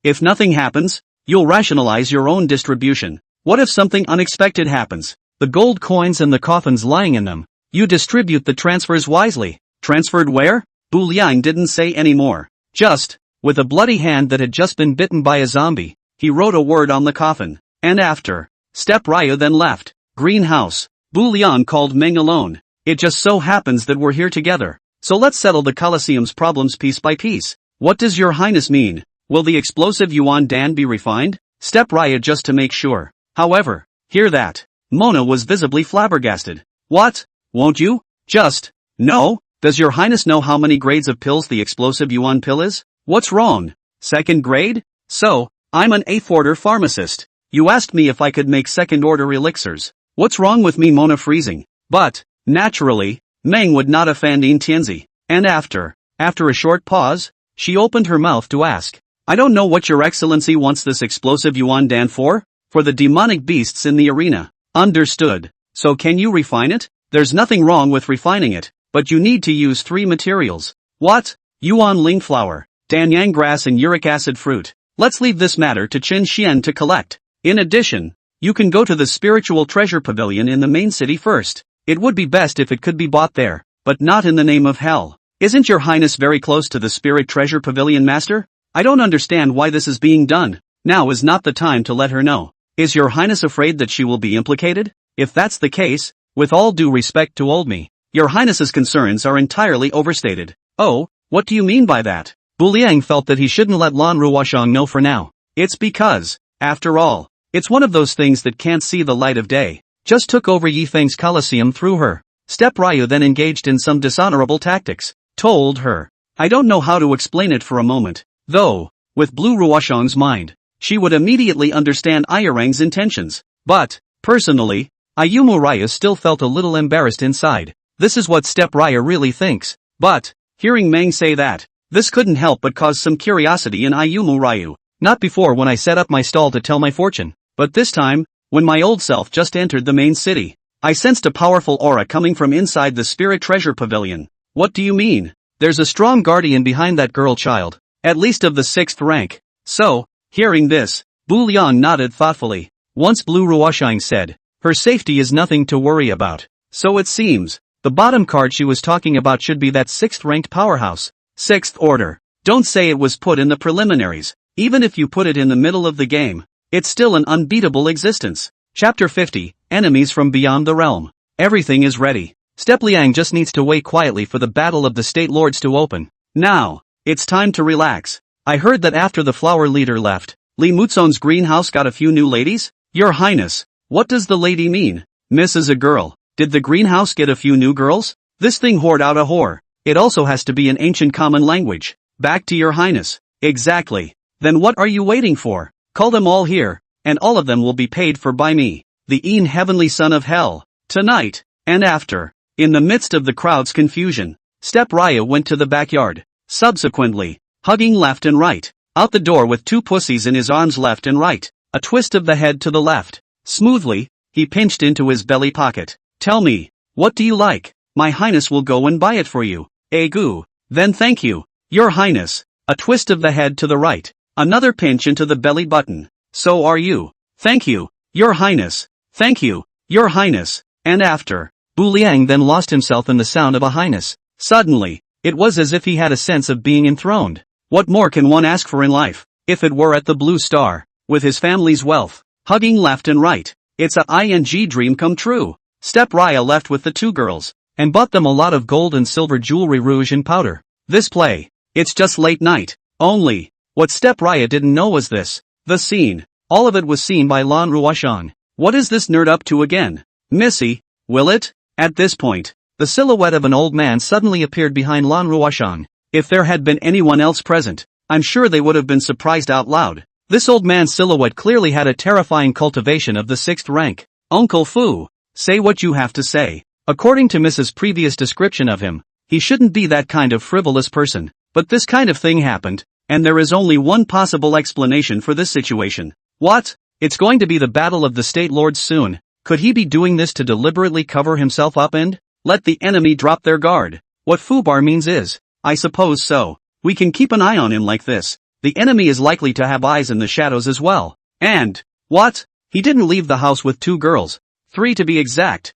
If nothing happens, you'll rationalize your own distribution. What if something unexpected happens? The gold coins and the coffins lying in them. You distribute the transfers wisely. Transferred where? Bu Liang didn't say any more. Just, with a bloody hand that had just been bitten by a zombie, he wrote a word on the coffin. And after. Step Raya then left. Greenhouse. Bu Liang called Meng alone. It just so happens that we're here together. So let's settle the Colosseum's problems piece by piece. What does your highness mean? Will the explosive Yuan Dan be refined? Step Raya just to make sure. However, hear that. Mona was visibly flabbergasted. What? Won't you? Just. No? Does your highness know how many grades of pills the explosive Yuan pill is? What's wrong? Second grade? So, I'm an 8th order pharmacist. You asked me if I could make second order elixirs. What's wrong with me? Mona freezing. But, naturally, Meng would not offend in Tianzi. And after a short pause, she opened her mouth to ask. I don't know what your excellency wants this explosive Yuan Dan for? For the demonic beasts in the arena. Understood. So can you refine it? There's nothing wrong with refining it, but you need to use 3 materials. What? Yuan Ling flower, Danyang grass and uric acid fruit. Let's leave this matter to Qin Xian to collect. In addition, you can go to the spiritual treasure pavilion in the main city first. It would be best if it could be bought there, but not in the name of hell. Isn't your highness very close to the spirit treasure pavilion, master? I don't understand why this is being done. Now is not the time to let her know. Is your highness afraid that she will be implicated? If that's the case, with all due respect to old me, your highness's concerns are entirely overstated. Oh, what do you mean by that? Bu Liang felt that he shouldn't let Lan Ruoshang know for now. It's because, after all, it's one of those things that can't see the light of day. Just took over Yifeng's Colosseum through her. Step Ryu then engaged in some dishonorable tactics. Told her. I don't know how to explain it for a moment. Though, with Blue Ruoshang's mind, she would immediately understand Ayarang's intentions. But, personally, Ayumu Raya still felt a little embarrassed inside. This is what Step Raya really thinks. But, hearing Meng say that, this couldn't help but cause some curiosity in Ayumu Ryu. Not before when I set up my stall to tell my fortune, but this time, when my old self just entered the main city, I sensed a powerful aura coming from inside the spirit treasure pavilion. What do you mean? There's a strong guardian behind that girl child, at least of the 6th rank. So, hearing this, Bu Liang nodded thoughtfully. Once Blue Ruoshang said, her safety is nothing to worry about. So it seems, the bottom card she was talking about should be that 6th ranked powerhouse. 6th order. Don't say it was put in the preliminaries. Even if you put it in the middle of the game, it's still an unbeatable existence. Chapter 50, Enemies from Beyond the Realm. Everything is ready. Step Liang just needs to wait quietly for the Battle of the State Lords to open. Now, it's time to relax. I heard that after the flower leader left, Li Muzon's greenhouse got a few new ladies? Your Highness, what does the lady mean? Miss is a girl. Did the greenhouse get a few new girls? This thing whored out a whore. It also has to be an ancient common language. Back to your Highness. Exactly. Then what are you waiting for? Call them all here, and all of them will be paid for by me, the Een Heavenly Son of Hell. Tonight, and after. In the midst of the crowd's confusion, Step Raya went to the backyard. Subsequently, hugging left and right. Out the door with 2 pussies in his arms left and right. A twist of the head to the left. Smoothly, he pinched into his belly pocket. Tell me, what do you like? My Highness will go and buy it for you. Egu. Then thank you, Your Highness. A twist of the head to the right. Another pinch into the belly button. So are you. Thank you, Your Highness. Thank you, Your Highness. And after. Bu Liang then lost himself in the sound of a highness. Suddenly, it was as if he had a sense of being enthroned. What more can one ask for in life? If it were at the Blue Star, with his family's wealth, hugging left and right, It's a ing dream come true. Step Raya left with the two girls, and bought them a lot of gold and silver jewelry, rouge and powder. This play, it's just late night. Only, what Step Raya didn't know was this. The scene, all of it was seen by Lan Ruoxiang. What is this nerd up to again? Missy, will it? At this point, the silhouette of an old man suddenly appeared behind Lan Ruoxiang. If there had been anyone else present, I'm sure they would have been surprised out loud. This old man's silhouette clearly had a terrifying cultivation of the 6th rank. Uncle Fu, say what you have to say. According to Mrs. previous description of him, he shouldn't be that kind of frivolous person. But this kind of thing happened, and there is only one possible explanation for this situation. What? It's going to be the battle of the state lords soon. Could he be doing this to deliberately cover himself up and let the enemy drop their guard? What Fubar means is, I suppose so. We can keep an eye on him like this. The enemy is likely to have eyes in the shadows as well. And, what? He didn't leave the house with 2 girls. 3 to be exact.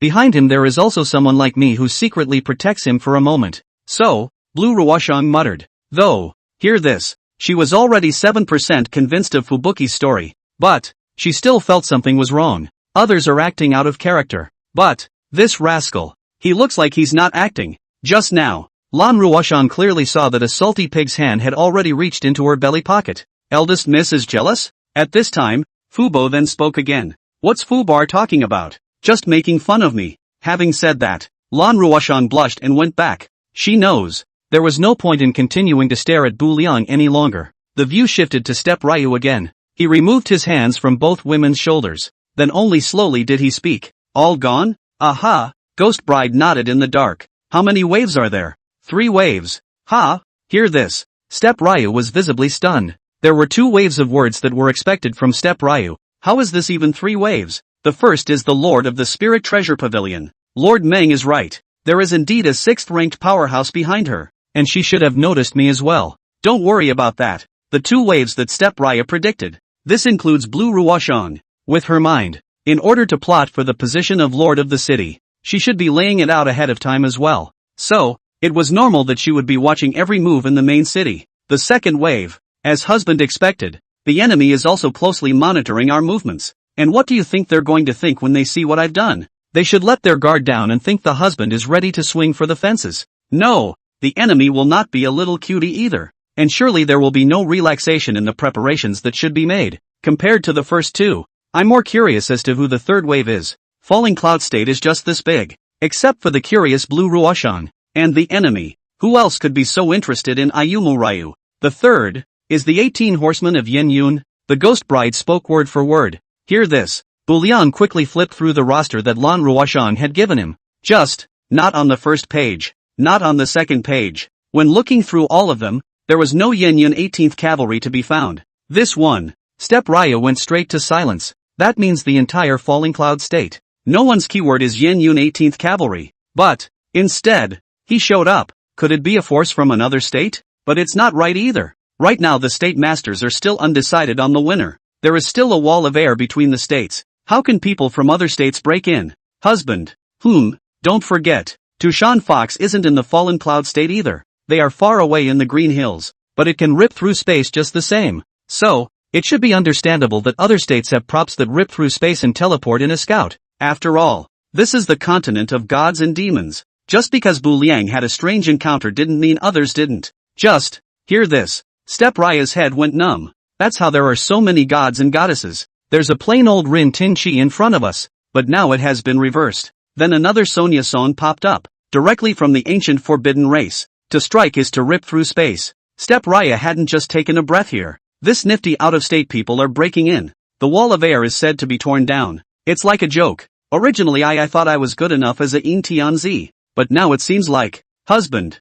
Behind him there is also someone like me who secretly protects him for a moment. So, Blue Ruoxiang muttered. Though, hear this. She was already 7% convinced of Fubuki's story. But, she still felt something was wrong. Others are acting out of character. But, this rascal, he looks like he's not acting. Just now, Lan Ruoxiang clearly saw that a salty pig's hand had already reached into her belly pocket. Eldest miss is jealous? At this time, Fubo then spoke again. What's Fubar talking about? Just making fun of me. Having said that, Lan Ruoxiang blushed and went back. She knows. There was no point in continuing to stare at Bu Liang any longer. The view shifted to Step Ryu again. He removed his hands from both women's shoulders. Then only slowly did he speak. All gone? Aha! Ghost Bride nodded in the dark. How many waves are there? 3 waves. Ha! Hear this. Step Ryu was visibly stunned. There were 2 waves of words that were expected from Step Ryu. How is this even 3 waves? The first is the Lord of the Spirit Treasure Pavilion. Lord Meng is right. There is indeed a 6th-ranked powerhouse behind her. And she should have noticed me as well. Don't worry about that. The 2 waves that Step Raya predicted. This includes Blue Ruoxiang. With her mind, in order to plot for the position of Lord of the City, she should be laying it out ahead of time as well. So, it was normal that she would be watching every move in the main city. The second wave, as husband expected, the enemy is also closely monitoring our movements. And what do you think they're going to think when they see what I've done? They should let their guard down and think the husband is ready to swing for the fences. No, the enemy will not be a little cutie either. And surely there will be no relaxation in the preparations that should be made. Compared to the first 2, I'm more curious as to who the third wave is. Falling Cloud State is just this big. Except for the curious Blue Ruoxiang. And the enemy. Who else could be so interested in Ayumu Ryu? The third is the 18 Horsemen of Yen Yun. The Ghost Bride spoke word for word. Hear this. Bu Liang quickly flipped through the roster that Lan Ruoxiang had given him. Just, not on the first page. Not on the second page. When looking through all of them, there was no Yen Yun 18th Cavalry to be found. This one. Step Raya went straight to silence. That means the entire Falling Cloud State. No one's keyword is Yen Yun 18th Cavalry. But, instead, he showed up. Could it be a force from another state? But it's not right either. Right now the state masters are still undecided on the winner. There is still a wall of air between the states. How can people from other states break in? Husband. Don't forget. Tushan Fox isn't in the Fallen Cloud State either. They are far away in the Green Hills. But it can rip through space just the same. So, it should be understandable that other states have props that rip through space and teleport in a scout. After all, this is the continent of gods and demons. Just because Bu Liang had a strange encounter didn't mean others didn't. Just, hear this. Step Raya's head went numb. That's how there are so many gods and goddesses. There's a plain old Rin Tin Chi in front of us, but now it has been reversed. Then another Sonia Son popped up, directly from the ancient forbidden race. To strike is to rip through space. Step Raya hadn't just taken a breath here. This nifty out-of-state people are breaking in. The wall of air is said to be torn down. It's like a joke. Originally I thought I was good enough as a Yin Tianzi. But now it seems like, husband.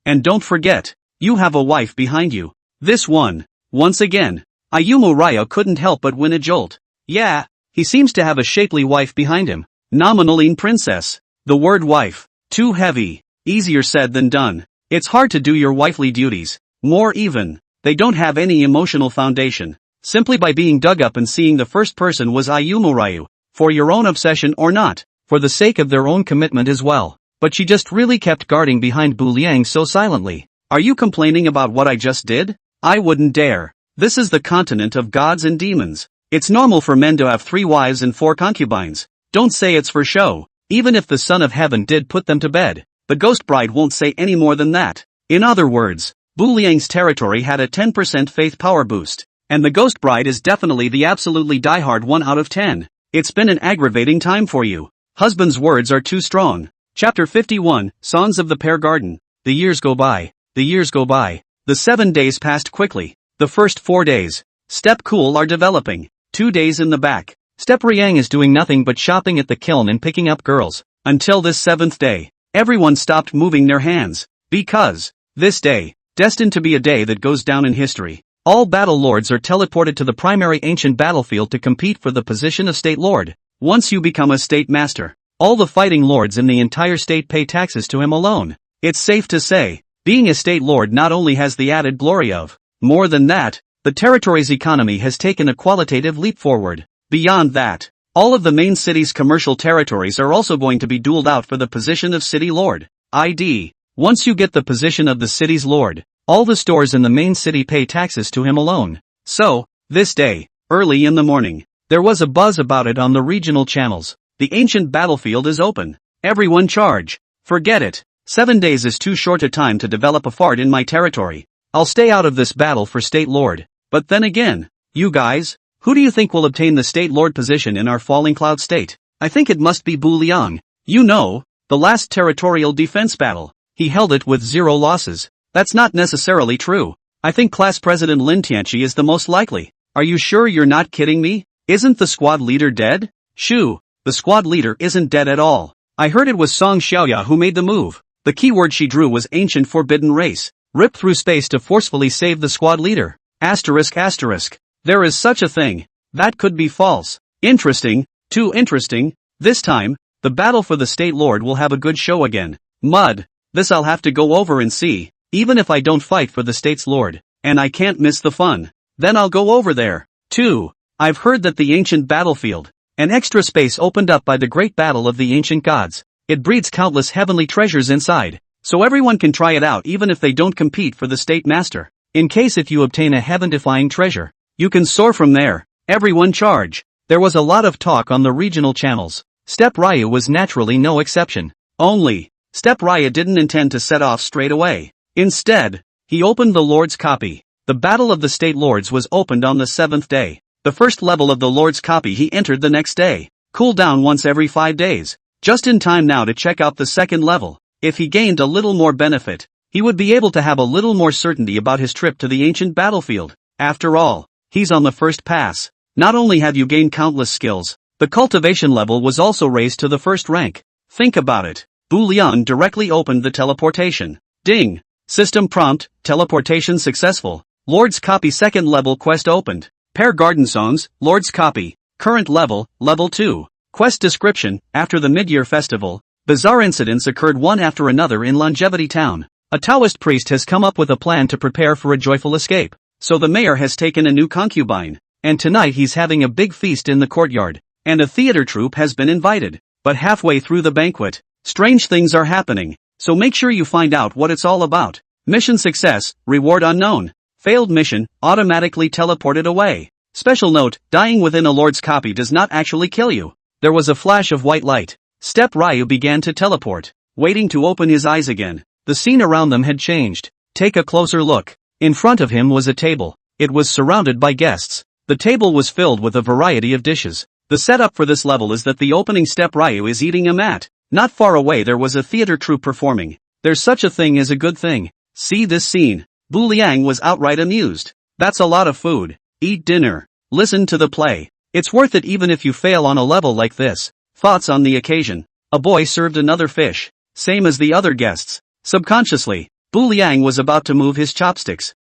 And don't forget, you have a wife behind you. This one. Once again, Ayumu Raya couldn't help but win a jolt. Yeah, he seems to have a shapely wife behind him. Nominaline princess. The word wife. Too heavy. Easier said than done. It's hard to do your wifely duties. More even. They don't have any emotional foundation. Simply by being dug up and seeing the first person was Ayumu Ryu. For your own obsession or not. For the sake of their own commitment as well. But she just really kept guarding behind Bu Liang so silently. Are you complaining about what I just did? I wouldn't dare. This is the continent of gods and demons. It's normal for men to have 3 wives and 4 concubines. Don't say it's for show. Even if the Son of Heaven did put them to bed, the ghost bride won't say any more than that. In other words, Bu Liang's territory had a 10% faith power boost, and the ghost bride is definitely the absolutely diehard 1 out of 10. It's been an aggravating time for you. Husband's words are too strong. Chapter 51, Songs of the Pear Garden. The years go by. The years go by. The 7 days passed quickly. The first 4 days. Step Cool are developing. 2 days in the back. Step Riang is doing nothing but shopping at the kiln and picking up girls. Until this 7th day. Everyone stopped moving their hands. Because, this day, destined to be a day that goes down in history. All battle lords are teleported to the primary ancient battlefield to compete for the position of state lord. Once you become a state master, all the fighting lords in the entire state pay taxes to him alone. It's safe to say, being a state lord not only has the added glory of, more than that, the territory's economy has taken a qualitative leap forward. Beyond that, all of the main city's commercial territories are also going to be dueled out for the position of city lord. ID. Once you get the position of the city's lord, all the stores in the main city pay taxes to him alone. So, this day, early in the morning, there was a buzz about it on the regional channels. The ancient battlefield is open. Everyone charge. Forget it. 7 days is too short a time to develop a fort in my territory. I'll stay out of this battle for state lord. But then again, you guys, who do you think will obtain the state lord position in our falling cloud state? I think it must be Bu Liang. You know, the last territorial defense battle, he held it with 0 losses. That's not necessarily true. I think class president Lin Tianqi is the most likely. Are you sure you're not kidding me? Isn't the squad leader dead? Shoo, the squad leader isn't dead at all. I heard it was Song Xiaoya who made the move. The keyword she drew was ancient forbidden race. Ripped through space to forcefully save the squad leader. Asterisk asterisk. There is such a thing. That could be false. Interesting, too interesting. This time, the battle for the state lord will have a good show again. Mud. This I'll have to go over and see. Even if I don't fight for the state's lord, and I can't miss the fun, then I'll go over there. 2. I've heard that the ancient battlefield, an extra space opened up by the great battle of the ancient gods. It breeds countless heavenly treasures inside, so everyone can try it out even if they don't compete for the state master. In case if you obtain a heaven-defying treasure, you can soar from there. Everyone charge. There was a lot of talk on the regional channels. Step Ryu was naturally no exception. Only, Step Ryu didn't intend to set off straight away. Instead, he opened the Lord's copy. The Battle of the State Lords was opened on the 7th day. The first level of the Lord's copy he entered the next day. Cool down once every 5 days. Just in time now to check out the second level. If he gained a little more benefit, he would be able to have a little more certainty about his trip to the ancient battlefield. After all, he's on the first pass. Not only have you gained countless skills, the cultivation level was also raised to the first rank. Think about it. Bu Liang directly opened the teleportation. Ding. System prompt, teleportation successful. Lord's copy second level quest opened. Pear Garden Songs, Lord's copy. Current level, level 2. Quest description, after the mid-year festival, bizarre incidents occurred one after another in Longevity Town. A Taoist priest has come up with a plan to prepare for a joyful escape. So the mayor has taken a new concubine. And tonight he's having a big feast in the courtyard. And a theater troupe has been invited. But halfway through the banquet, strange things are happening. So make sure you find out what it's all about. Mission success, reward unknown. Failed mission, automatically teleported away. Special note, dying within a Lord's copy does not actually kill you. There was a flash of white light. Step Ryu began to teleport, waiting to open his eyes again. The scene around them had changed. Take a closer look. In front of him was a table. It was surrounded by guests. The table was filled with a variety of dishes. The setup for this level is that the opening Step Ryu is eating a mat. Not far away there was a theater troupe performing. There's such a thing as a good thing. See this scene. Bu Liang was outright amused. That's a lot of food. Eat dinner. Listen to the play. It's worth it even if you fail on a level like this. Thoughts on the occasion. A boy served another fish. Same as the other guests. Subconsciously, Bu Liang was about to move his chopsticks.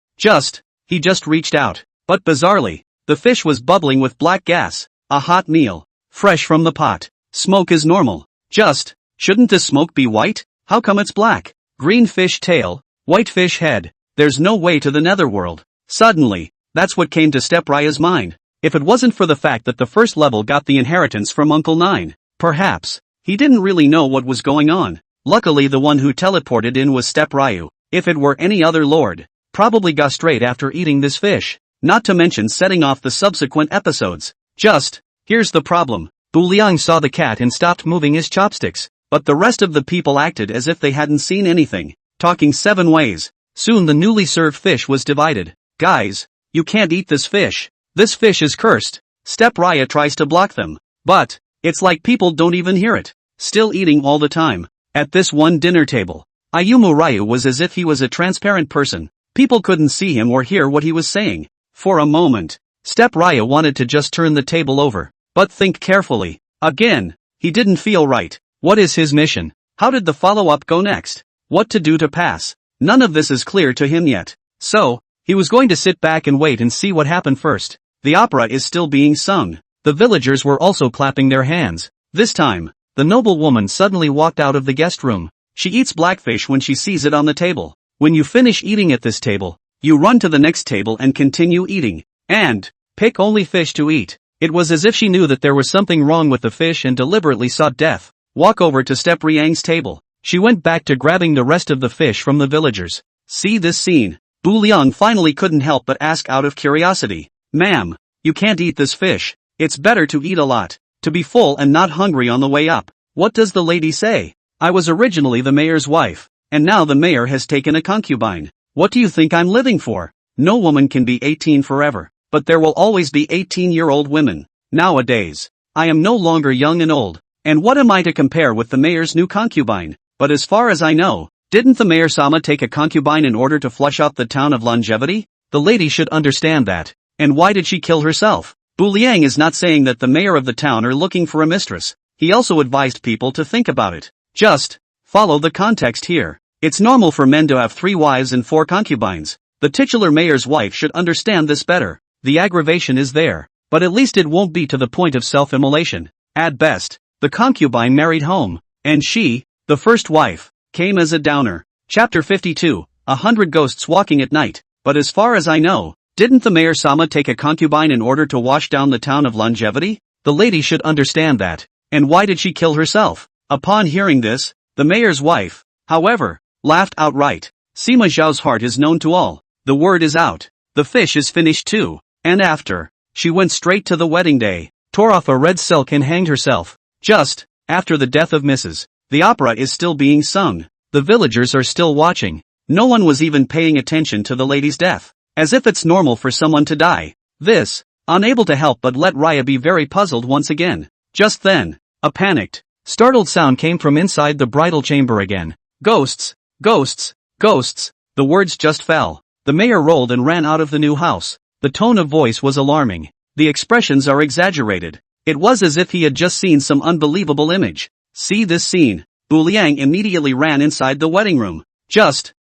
He just reached out. But bizarrely, the fish was bubbling with black gas. A hot meal. Fresh from the pot. Smoke is normal. Shouldn't the smoke be white? How come it's black? Green fish tail, white fish head. There's no way to the netherworld. Suddenly, that's what came to Step Ryu's mind. If it wasn't for the fact that the first level got the inheritance from Uncle Nine, perhaps, he didn't really know what was going on. Luckily the one who teleported in was Step Ryu. If it were any other lord, probably got straight after eating this fish. Not to mention setting off the subsequent episodes. Here's the problem. Bu Liang saw the cat and stopped moving his chopsticks, but the rest of the people acted as if they hadn't seen anything, talking 7 ways. Soon the newly served fish was divided. Guys, you can't eat this fish. This fish is cursed. Step Raya tries to block them, but it's like people don't even hear it. Still eating all the time. At this one dinner table, Ayumu Ryu was as if he was a transparent person. People couldn't see him or hear what he was saying. For a moment, Step Raya wanted to just turn the table over, but think carefully. Again, he didn't feel right. What is his mission? How did the follow-up go next? What to do to pass? None of this is clear to him yet. So, he was going to sit back and wait and see what happened first. The opera is still being sung. The villagers were also clapping their hands. This time, the noble woman suddenly walked out of the guest room. She eats blackfish when she sees it on the table. When you finish eating at this table, you run to the next table and continue eating. And pick only fish to eat. It was as if she knew that there was something wrong with the fish and deliberately sought death. Walk over to Step Riang's table. She went back to grabbing the rest of the fish from the villagers. See this scene. Bu Liang finally couldn't help but ask out of curiosity. Ma'am, you can't eat this fish. It's better to eat a lot, to be full and not hungry on the way up. What does the lady say? I was originally the mayor's wife, and now the mayor has taken a concubine. What do you think I'm living for? No woman can be 18 forever, but there will always be 18-year-old women. Nowadays, I am no longer young and old, and what am I to compare with the mayor's new concubine? But as far as I know, didn't the mayor-sama take a concubine in order to flush out the town of longevity? The lady should understand that. And why did she kill herself? Bu Liang is not saying that the mayor of the town are looking for a mistress. He also advised people to think about it. Just follow the context here. It's normal for men to have 3 wives and 4 concubines. The titular mayor's wife should understand this better. The aggravation is there, but at least it won't be to the point of self-immolation. At best, the concubine married home, and she, the first wife, came as a downer. Chapter 52, 100 Ghosts Walking at Night. But as far as I know, didn't the mayor-sama take a concubine in order to wash down the town of longevity? The lady should understand that. And why did she kill herself? Upon hearing this, the mayor's wife, however, laughed outright. Sima Zhao's heart is known to all. The word is out. The fish is finished too. And after, she went straight to the wedding day, tore off a red silk and hanged herself. Just after the death of Mrs. The opera is still being sung. The villagers are still watching. No one was even paying attention to the lady's death. As if it's normal for someone to die. This, unable to help but let Raya be very puzzled once again. Just then, a panicked, startled sound came from inside the bridal chamber again. Ghosts, ghosts, ghosts. The words just fell. The mayor rolled and ran out of the new house. The tone of voice was alarming. The expressions are exaggerated. It was as if he had just seen some unbelievable image. See this scene. Bu Liang immediately ran inside the wedding room.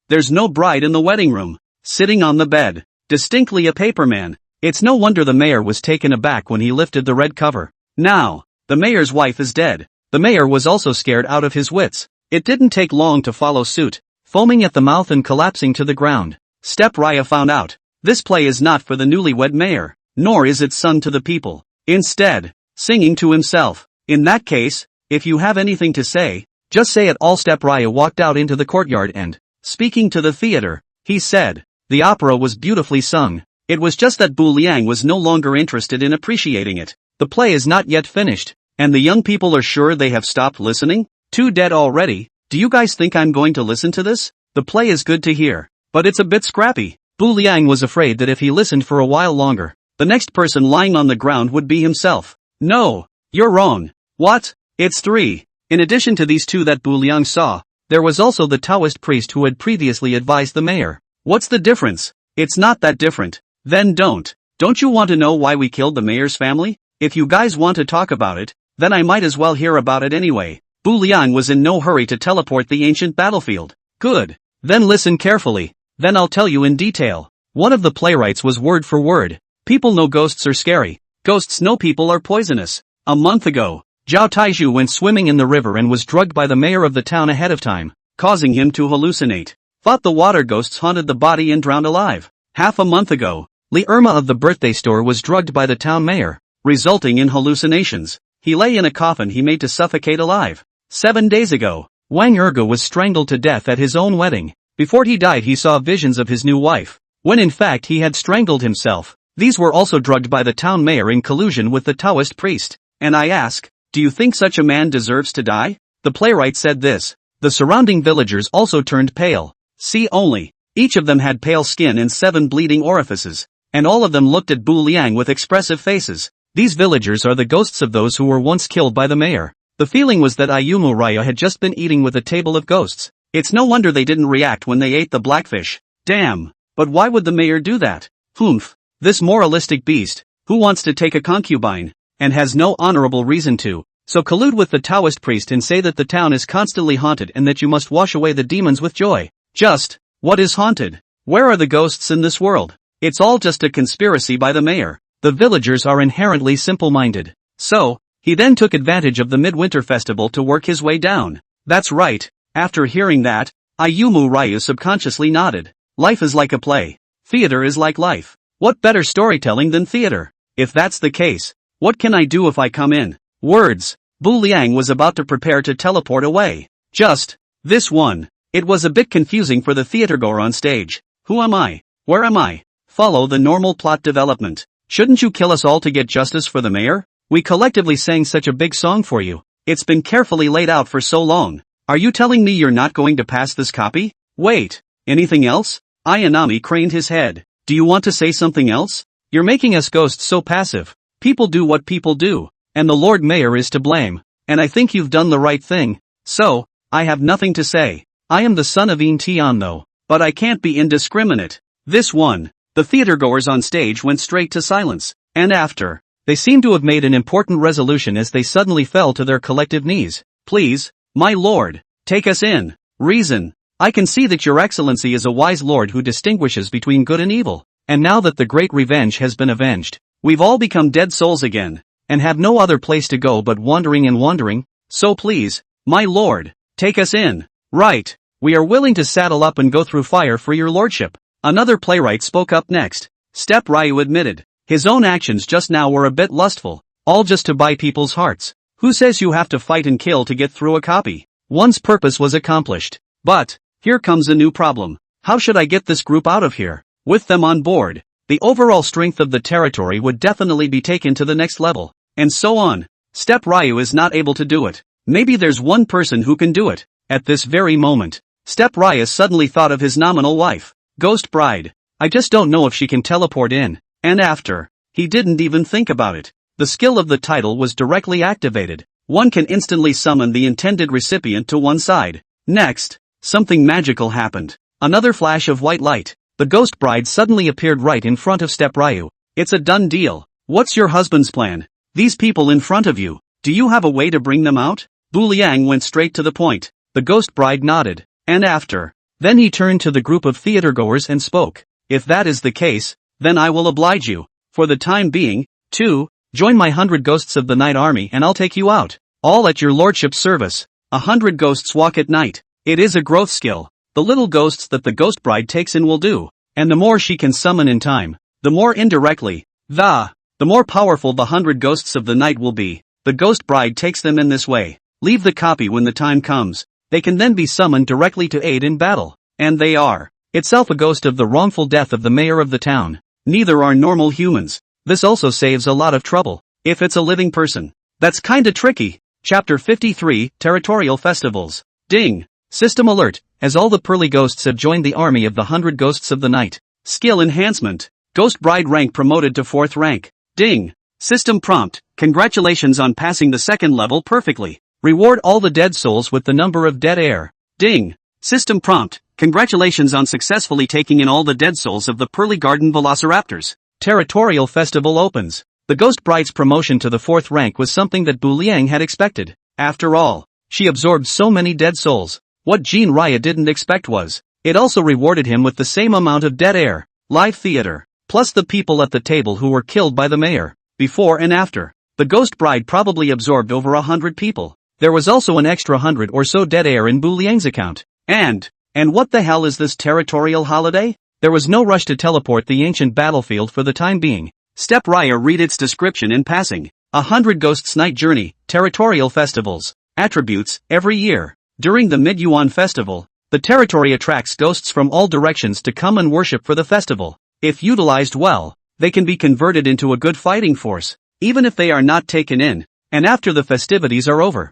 There's no bride in the wedding room. Sitting on the bed, distinctly a paperman. It's no wonder the mayor was taken aback when he lifted the red cover. Now, the mayor's wife is dead. The mayor was also scared out of his wits. It didn't take long to follow suit, foaming at the mouth and collapsing to the ground. Step Raya found out. This play is not for the newlywed mayor, nor is it sung to the people. Instead, singing to himself. In that case, if you have anything to say, just say it all. Step Raya walked out into the courtyard and, speaking to the theater, he said, the opera was beautifully sung. It was just that Bu Liang was no longer interested in appreciating it. The play is not yet finished, and the young people are sure they have stopped listening? 2 dead already? Do you guys think I'm going to listen to this? The play is good to hear, but it's a bit scrappy. Bu Liang was afraid that if he listened for a while longer, the next person lying on the ground would be himself. No, you're wrong. What? It's 3. In addition to these 2 that Bu Liang saw, there was also the Taoist priest who had previously advised the mayor. What's the difference? It's not that different. Then don't you want to know why we killed the mayor's family? If you guys want to talk about it, then I might as well hear about it anyway. Bu Liang was in no hurry to teleport the ancient battlefield. Good. Then listen carefully. Then I'll tell you in detail. One of the playwrights was word for word. People know ghosts are scary. Ghosts know people are poisonous. A month ago, Zhao Taizhu went swimming in the river and was drugged by the mayor of the town ahead of time, causing him to hallucinate. Thought the water ghosts haunted the body and drowned alive. Half a month ago, Li Irma of the birthday store was drugged by the town mayor, resulting in hallucinations. He lay in a coffin he made to suffocate alive. 7 days ago, Wang Erge was strangled to death at his own wedding. Before he died he saw visions of his new wife, when in fact he had strangled himself. These were also drugged by the town mayor in collusion with the Taoist priest. And I ask, do you think such a man deserves to die? The playwright said this. The surrounding villagers also turned pale. See only. Each of them had pale skin and 7 bleeding orifices. And all of them looked at Bu Liang with expressive faces. These villagers are the ghosts of those who were once killed by the mayor. The feeling was that Ayumu Raya had just been eating with a table of ghosts. It's no wonder they didn't react when they ate the blackfish. Damn. But why would the mayor do that? Humph. This moralistic beast, who wants to take a concubine, and has no honorable reason to, so collude with the Taoist priest and say that the town is constantly haunted and that you must wash away the demons with joy. Just, what is haunted? Where are the ghosts in this world? It's all just a conspiracy by the mayor. The villagers are inherently simple-minded. So, he then took advantage of the midwinter festival to work his way down. That's right. After hearing that, Ayumu Ryu subconsciously nodded. Life is like a play. Theater is like life. What better storytelling than theater? If that's the case, what can I do if I come in? Words. Bu Liang was about to prepare to teleport away. Just, this one. It was a bit confusing for the theatergoer on stage. Who am I? Where am I? Follow the normal plot development. Shouldn't you kill us all to get justice for the mayor? We collectively sang such a big song for you. It's been carefully laid out for so long. Are you telling me you're not going to pass this copy? Wait. Anything else? Ayanami craned his head. Do you want to say something else? You're making us ghosts so passive. People do what people do. And the Lord Mayor is to blame. And I think you've done the right thing. So, I have nothing to say. I am the son of Yin Tian though. But I can't be indiscriminate. This one. The theatergoers on stage went straight to silence. And after, they seemed to have made an important resolution as they suddenly fell to their collective knees. Please, my lord, take us in. Reason. I can see that your excellency is a wise lord who distinguishes between good and evil. And now that the great revenge has been avenged, we've all become dead souls again, and have no other place to go but wandering and wandering. So please, my lord, take us in. Right. We are willing to saddle up and go through fire for your lordship. Another playwright spoke up next. Step Ryu admitted. His own actions just now were a bit lustful, all just to buy people's hearts. Who says you have to fight and kill to get through a copy? One's purpose was accomplished. But, here comes a new problem. How should I get this group out of here? With them on board, the overall strength of the territory would definitely be taken to the next level. And so on. Step Ryu is not able to do it. Maybe there's one person who can do it. At this very moment, Step Ryu suddenly thought of his nominal wife, Ghost Bride. I just don't know if she can teleport in. And after, he didn't even think about it. The skill of the title was directly activated. One can instantly summon the intended recipient to one side. Next, something magical happened. Another flash of white light. The Ghost Bride suddenly appeared right in front of Step Ryu. It's a done deal. What's your husband's plan? These people in front of you, do you have a way to bring them out? Bu Liang went straight to the point. The Ghost Bride nodded. And after, then he turned to the group of theatergoers and spoke. If that is the case, then I will oblige you. For the time being, too, join my 100 ghosts of the night army and I'll take you out. All at your lordship's service. 100 ghosts walk at night. It is a growth skill. The little ghosts that the Ghost Bride takes in will do. And the more she can summon in time, the more indirectly, the more powerful the 100 ghosts of the night will be. The Ghost Bride takes them in this way. Leave the copy when the time comes. They can then be summoned directly to aid in battle. And they are itself a ghost of the wrongful death of the mayor of the town. Neither are normal humans. This also saves a lot of trouble. If it's a living person. That's kinda tricky. Chapter 53, Territorial Festivals. Ding. System alert, as all the pearly ghosts have joined the army of the 100 ghosts of the night. Skill enhancement. Ghost Bride rank promoted to 4th rank. Ding. System prompt, congratulations on passing the 2nd level perfectly. Reward all the dead souls with the number of dead air. Ding. System prompt, congratulations on successfully taking in all the dead souls of the Pearly Garden Velociraptors. Territorial Festival opens. The Ghost Bride's promotion to the 4th rank was something that Bu Liang had expected. After all, she absorbed so many dead souls. What Jean Raya didn't expect was, it also rewarded him with the same amount of dead air, live theater, plus the people at the table who were killed by the mayor. Before and after, the Ghost Bride probably absorbed over 100 people. There was also an extra 100 or so dead air in Bu Liang's account. And what the hell is this territorial holiday? There was no rush to teleport the ancient battlefield for the time being. Step Raya read its description in passing. 100 Ghosts Night Journey, Territorial Festivals. Attributes, every year. During the Mid-Yuan Festival, the territory attracts ghosts from all directions to come and worship for the festival. If utilized well, they can be converted into a good fighting force, even if they are not taken in, and after the festivities are over.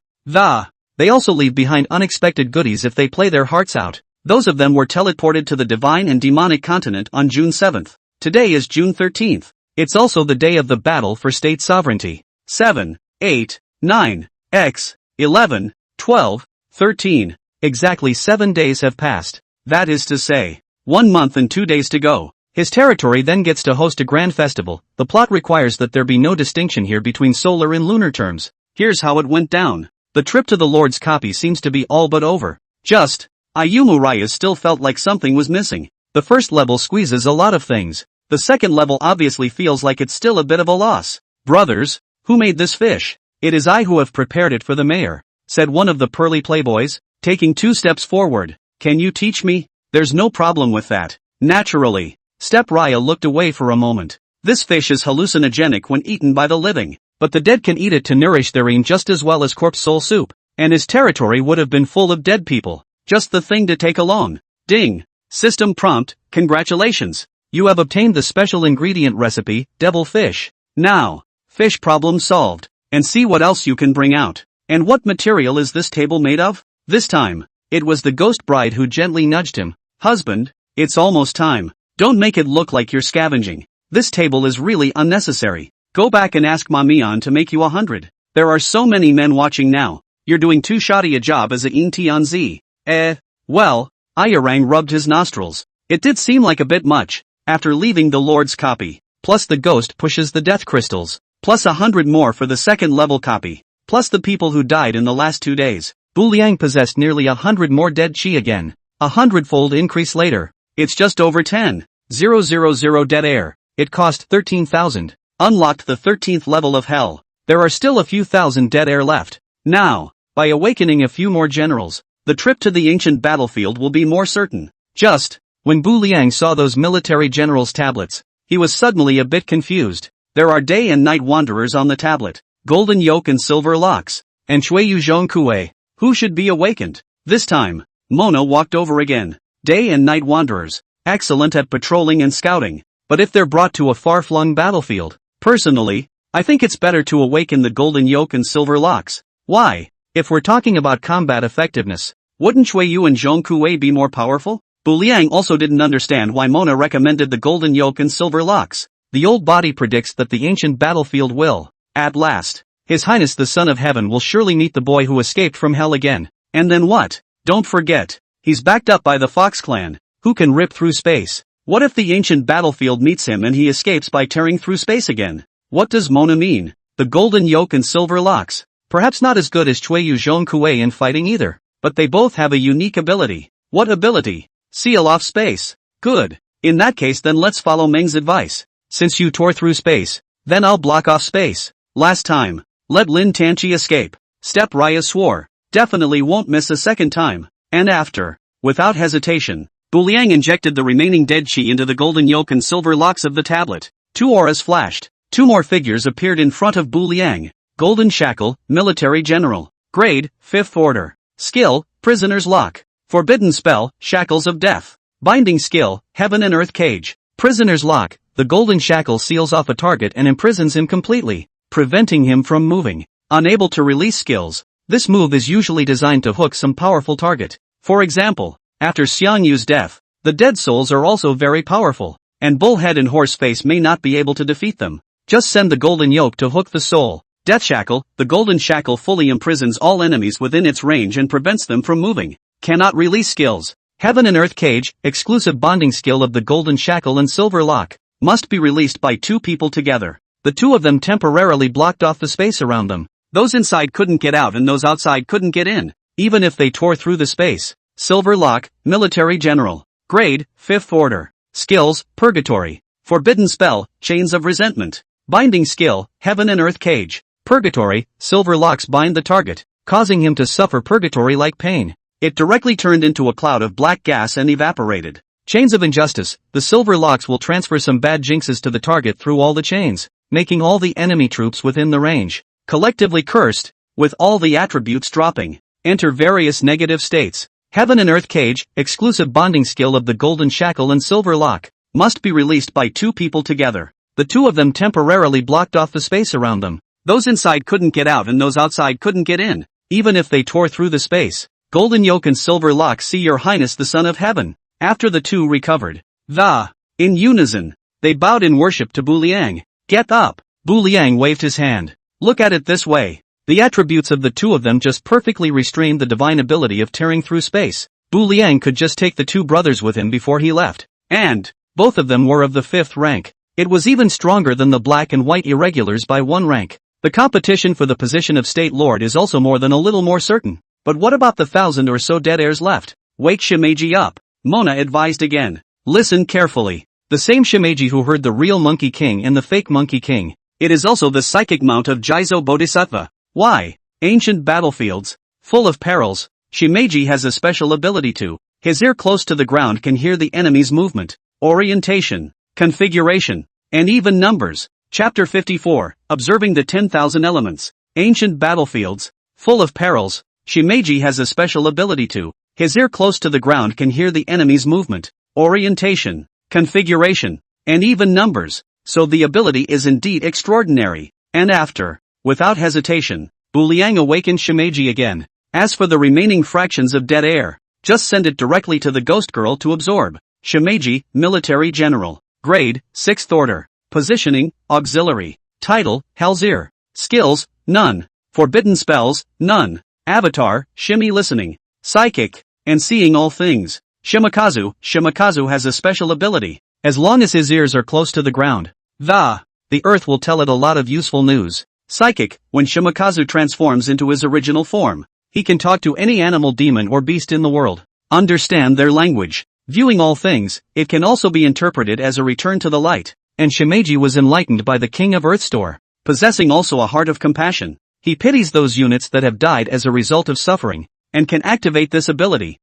They also leave behind unexpected goodies if they play their hearts out. Those of them were teleported to the divine and demonic continent on June 7th. Today is June 13th. It's also the day of the battle for state sovereignty. 7, 8, 9, x, 11, 12, 13. Exactly 7 days have passed. That is to say, 1 month and 2 days to go. His territory then gets to host a grand festival. The plot requires that there be no distinction here between solar and lunar terms. Here's how it went down. The trip to the Lord's copy seems to be all but over. Just, Ayumuraya still felt like something was missing. The first level squeezes a lot of things. The second level obviously feels like it's still a bit of a loss. Brothers, who made this fish? It is I who have prepared it for the mayor, said one of the pearly playboys, taking 2 steps forward. Can you teach me? There's no problem with that. Naturally. Step Raya looked away for a moment. This fish is hallucinogenic when eaten by the living, but the dead can eat it to nourish their aim just as well as corpse soul soup, and his territory would have been full of dead people. Just the thing to take along. Ding. System prompt, congratulations. You have obtained the special ingredient recipe, devil fish. Now, fish problem solved, and see what else you can bring out. And what material is this table made of? This time, it was the ghost bride who gently nudged him. Husband, it's almost time. Don't make it look like you're scavenging. This table is really unnecessary. Go back and ask Mamian to make you 100. There are so many men watching now. You're doing too shoddy a job as a Ying Tianzi. Well, Ayarang rubbed his nostrils. It did seem like a bit much, after leaving the Lord's copy. Plus the ghost pushes the death crystals. Plus 100 more for the second level copy. Plus the people who died in the last 2 days. Bu Liang possessed nearly 100 more dead chi again. 100-fold increase later. It's just over 10,000 dead air. It cost 13,000. Unlocked the 13th level of hell. There are still a few thousand dead air left. Now, by awakening a few more generals, the trip to the ancient battlefield will be more certain. Just, when Bu Liang saw those military generals' tablets, he was suddenly a bit confused. There are day and night wanderers on the tablet, golden yoke and silver locks, and Shui Yu Zhong Kue. Who should be awakened? This time, Mona walked over again. Day and night wanderers, excellent at patrolling and scouting, but if they're brought to a far-flung battlefield, personally, I think it's better to awaken the golden yoke and silver locks. Why? If we're talking about combat effectiveness, wouldn't Shui Yu and Zhong Kue be more powerful? Bu Liang also didn't understand why Mona recommended the golden yoke and silver locks. The old body predicts that the ancient battlefield will, at last, His Highness the Son of Heaven will surely meet the boy who escaped from hell again. And then what? Don't forget, he's backed up by the Fox clan, who can rip through space. What if the ancient battlefield meets him and he escapes by tearing through space again? What does Mona mean? The golden yoke and silver locks. Perhaps not as good as Chui Yu Zhong Kue in fighting either, but they both have a unique ability. What ability? Seal off space. Good. In that case then let's follow Meng's advice. Since you tore through space, then I'll block off space. Last time, let Lin Tanchi escape. Step Raya swore, definitely won't miss a second time. And after, without hesitation, Bu Liang injected the remaining dead chi into the golden yoke and silver locks of the tablet. 2 auras flashed. 2 more figures appeared in front of Bu Liang. Golden Shackle, Military General. Grade, 5th Order. Skill, Prisoner's Lock. Forbidden Spell, Shackles of Death. Binding Skill, Heaven and Earth Cage. Prisoner's Lock, the golden shackle seals off a target and imprisons him completely, preventing him from moving. Unable to release skills, this move is usually designed to hook some powerful target. For example, after Xiang Yu's death, the dead souls are also very powerful, and Bullhead and Horseface may not be able to defeat them. Just send the golden yoke to hook the soul. Death Shackle, the golden shackle fully imprisons all enemies within its range and prevents them from moving. Cannot release skills. Heaven and Earth Cage, exclusive bonding skill of the golden shackle and silver lock, must be released by 2 people together. The 2 of them temporarily blocked off the space around them. Those inside couldn't get out and those outside couldn't get in, even if they tore through the space. Silver Lock, Military General. Grade, 5th Order. Skills, Purgatory. Forbidden Spell, Chains of Resentment. Binding Skill, Heaven and Earth Cage. Purgatory, silver locks bind the target, causing him to suffer purgatory-like pain. It directly turned into a cloud of black gas and evaporated. Chains of Injustice, the silver locks will transfer some bad jinxes to the target through all the chains, making all the enemy troops within the range collectively cursed, with all the attributes dropping. Enter various negative states. Heaven and Earth Cage, exclusive bonding skill of the golden shackle and silver lock, must be released by 2 people together. The two of them temporarily blocked off the space around them. Those inside couldn't get out and those outside couldn't get in. Even if they tore through the space. Golden yoke and silver lock, see your highness the son of heaven. After the two recovered. In unison. They bowed in worship to Bu Liang. Get up. Bu Liang waved his hand. Look at it this way. The attributes of the two of them just perfectly restrained the divine ability of tearing through space. Bu Liang could just take the two brothers with him before he left. And both of them were of the 5th rank. It was even stronger than the black and white irregulars by 1 rank. The competition for the position of State Lord is also more than a little more certain. But what about the 1,000 or so dead heirs left? Wake Shimeji up. Mona advised again. Listen carefully. The same Shimeji who heard the real Monkey King and the fake Monkey King. It is also the psychic mount of Jizo Bodhisattva. Why? Ancient battlefields. Full of perils. Shimeji has a special ability to. His ear close to the ground can hear the enemy's movement, orientation, configuration, and even numbers. Chapter 54, Observing the 10,000 Elements. Ancient battlefields. Full of perils. Shimeji has a special ability to. His ear close to the ground can hear the enemy's movement, orientation, configuration, and even numbers. So the ability is indeed extraordinary. And after, without hesitation, Bu Liang awakened Shimeji again. As for the remaining fractions of dead air, just send it directly to the ghost girl to absorb. Shimeji, Military General. Grade, 6th Order. Positioning, Auxiliary. Title, Hell's Ear. Skills, none. Forbidden spells, none. Avatar, Shimi Listening. Psychic, and Seeing All Things. Shimakazu has a special ability. As long as his ears are close to the ground, the earth will tell it a lot of useful news. Psychic, when Shimakazu transforms into his original form, he can talk to any animal, demon or beast in the world. Understand their language. Viewing all things, it can also be interpreted as a return to the light. And Shimeji was enlightened by the King of Earthstore, possessing also a heart of compassion. He pities those units that have died as a result of suffering, and can activate this ability.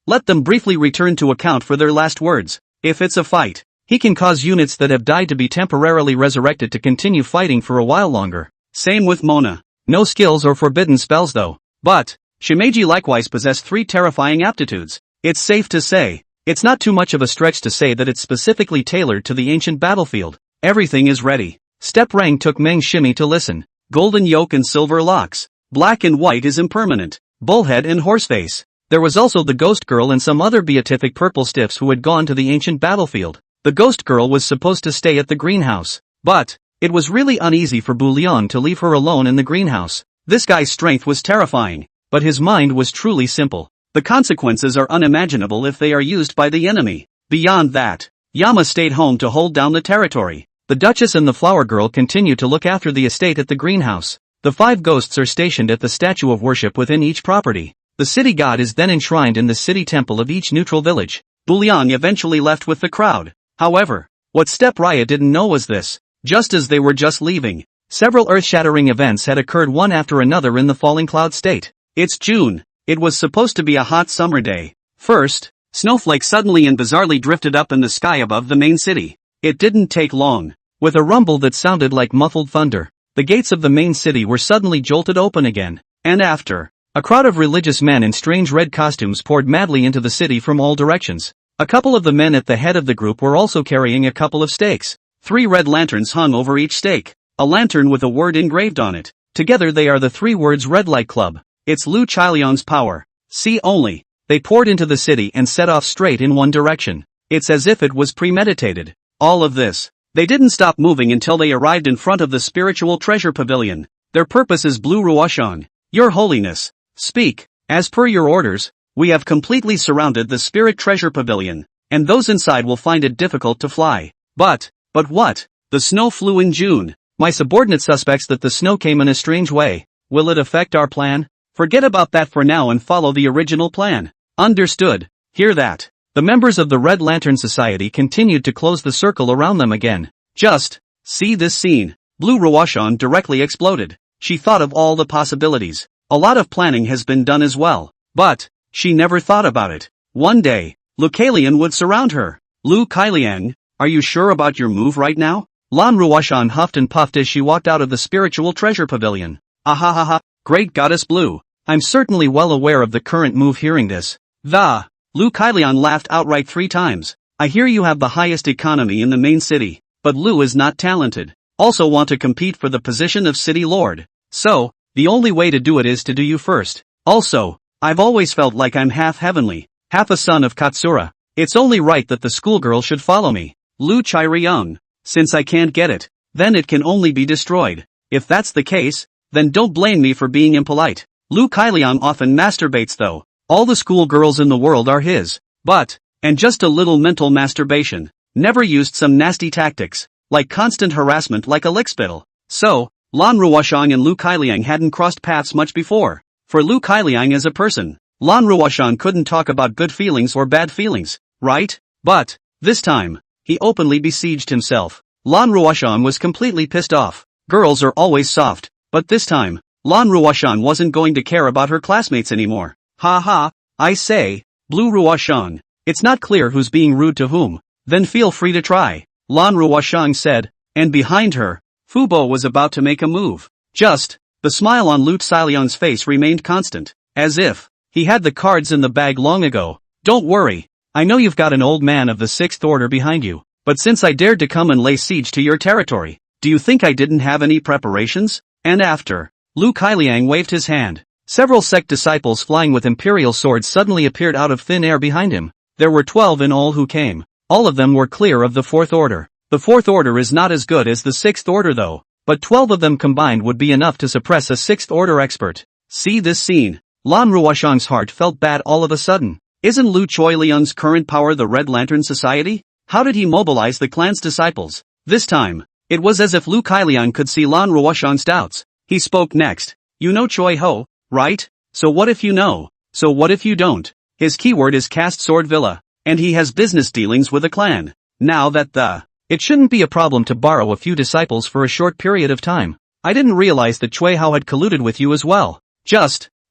Let them briefly return to account for their last words. If it's a fight, he can cause units that have died to be temporarily resurrected to continue fighting for a while longer. Same with Mona. No skills or forbidden spells though. But Shimeji likewise possessed 3 terrifying aptitudes. It's safe to say, it's not too much of a stretch to say that it's specifically tailored to the ancient battlefield. Everything is ready. Step Rang took Meng Shimi to listen. Golden yoke and silver locks. Black and white is impermanent. Bullhead and horseface. There was also the ghost girl and some other beatific purple stiffs who had gone to the ancient battlefield. The ghost girl was supposed to stay at the greenhouse. But it was really uneasy for Bu Liang to leave her alone in the greenhouse. This guy's strength was terrifying, but his mind was truly simple. The consequences are unimaginable if they are used by the enemy. Beyond that, Yama stayed home to hold down the territory. The Duchess and the Flower Girl continued to look after the estate at the greenhouse. The 5 ghosts are stationed at the statue of worship within each property. The city god is then enshrined in the city temple of each neutral village. Bu Liang eventually left with the crowd. However, what Step Raya didn't know was this. Just as they were just leaving, several earth-shattering events had occurred one after another in the falling cloud state. It's June. It was supposed to be a hot summer day. First, snowflakes suddenly and bizarrely drifted up in the sky above the main city. It didn't take long. With a rumble that sounded like muffled thunder, the gates of the main city were suddenly jolted open again. And after, a crowd of religious men in strange red costumes poured madly into the city from all directions. A couple of the men at the head of the group were also carrying a couple of stakes. 3 red lanterns hung over each stake. A lantern with a word engraved on it. Together they are the 3 words Red Light Club. It's Lu Chailiang's power. See only. They poured into the city and set off straight in one direction. It's as if it was premeditated. All of this. They didn't stop moving until they arrived in front of the spiritual treasure pavilion. Their purpose is Blue Ruoshan. Your Holiness. Speak. As per your orders, we have completely surrounded the spirit treasure pavilion, and those inside will find it difficult to fly. But what? The snow flew in June. My subordinate suspects that the snow came in a strange way. Will it affect our plan? Forget about that for now and follow the original plan. Understood. Hear that. The members of the Red Lantern Society continued to close the circle around them again. Just see this scene. Blue Ruoshan directly exploded. She thought of all the possibilities. A lot of planning has been done as well. But she never thought about it. One day, Lu Kailian would surround her. Lu Kailiang, are you sure about your move right now? Lan Ruoshan huffed and puffed as she walked out of the spiritual treasure pavilion. Ahahaha, great goddess Blue. I'm certainly well aware of the current move. Hearing this, Lu Kailian laughed outright 3 times. I hear you have the highest economy in the main city. but Lu is not talented. Also want to compete for the position of city lord. So, the only way to do it is to do you first. Also, I've always felt like I'm half heavenly, half a son of Katsura. It's only right that the schoolgirl should follow me. Lu Chai-ryung. Since I can't get it, then it can only be destroyed. If that's the case, then don't blame me for being impolite. Lu Kailiang often masturbates though. All the schoolgirls in the world are his. But, and just a little mental masturbation. Never used some nasty tactics, like constant harassment like a lickspittle. So, Lan Ruoshang and Lu Kailiang hadn't crossed paths much before. For Lu Kailiang as a person, Lan Ruoshang couldn't talk about good feelings or bad feelings, right? But, this time, he openly besieged himself. Lan Ruoshang was completely pissed off. Girls are always soft, but this time, Lan Ruoshang wasn't going to care about her classmates anymore. Ha ha, I say, Blue Ruoshang, it's not clear who's being rude to whom. Then feel free to try, Lan Ruoshang said, and behind her, Fubo was about to make a move. Just, the smile on Lu Xiliang's face remained constant, as if he had the cards in the bag long ago. Don't worry, I know you've got an old man of the Sixth Order behind you, but since I dared to come and lay siege to your territory, do you think I didn't have any preparations? And after, Lu Kailiang waved his hand. Several sect disciples flying with imperial swords suddenly appeared out of thin air behind him. There were 12 in all who came. All of them were clear of the Fourth Order. The Fourth Order is not as good as the Sixth Order though, but 12 of them combined would be enough to suppress a Sixth Order expert. See this scene. Lan Ruoshang's heart felt bad all of a sudden. Isn't Lu Choiliang's current power the Red Lantern Society? How did he mobilize the clan's disciples? This time, it was as if Lu Kailiang could see Lan Ruoshang's doubts. He spoke next. You know Choi Ho, right? So what if you know? So what if you don't? His keyword is Cast Sword Villa, and he has business dealings with a clan. Now that it shouldn't be a problem to borrow a few disciples for a short period of time. I didn't realize that Choi Hao had colluded with you as well.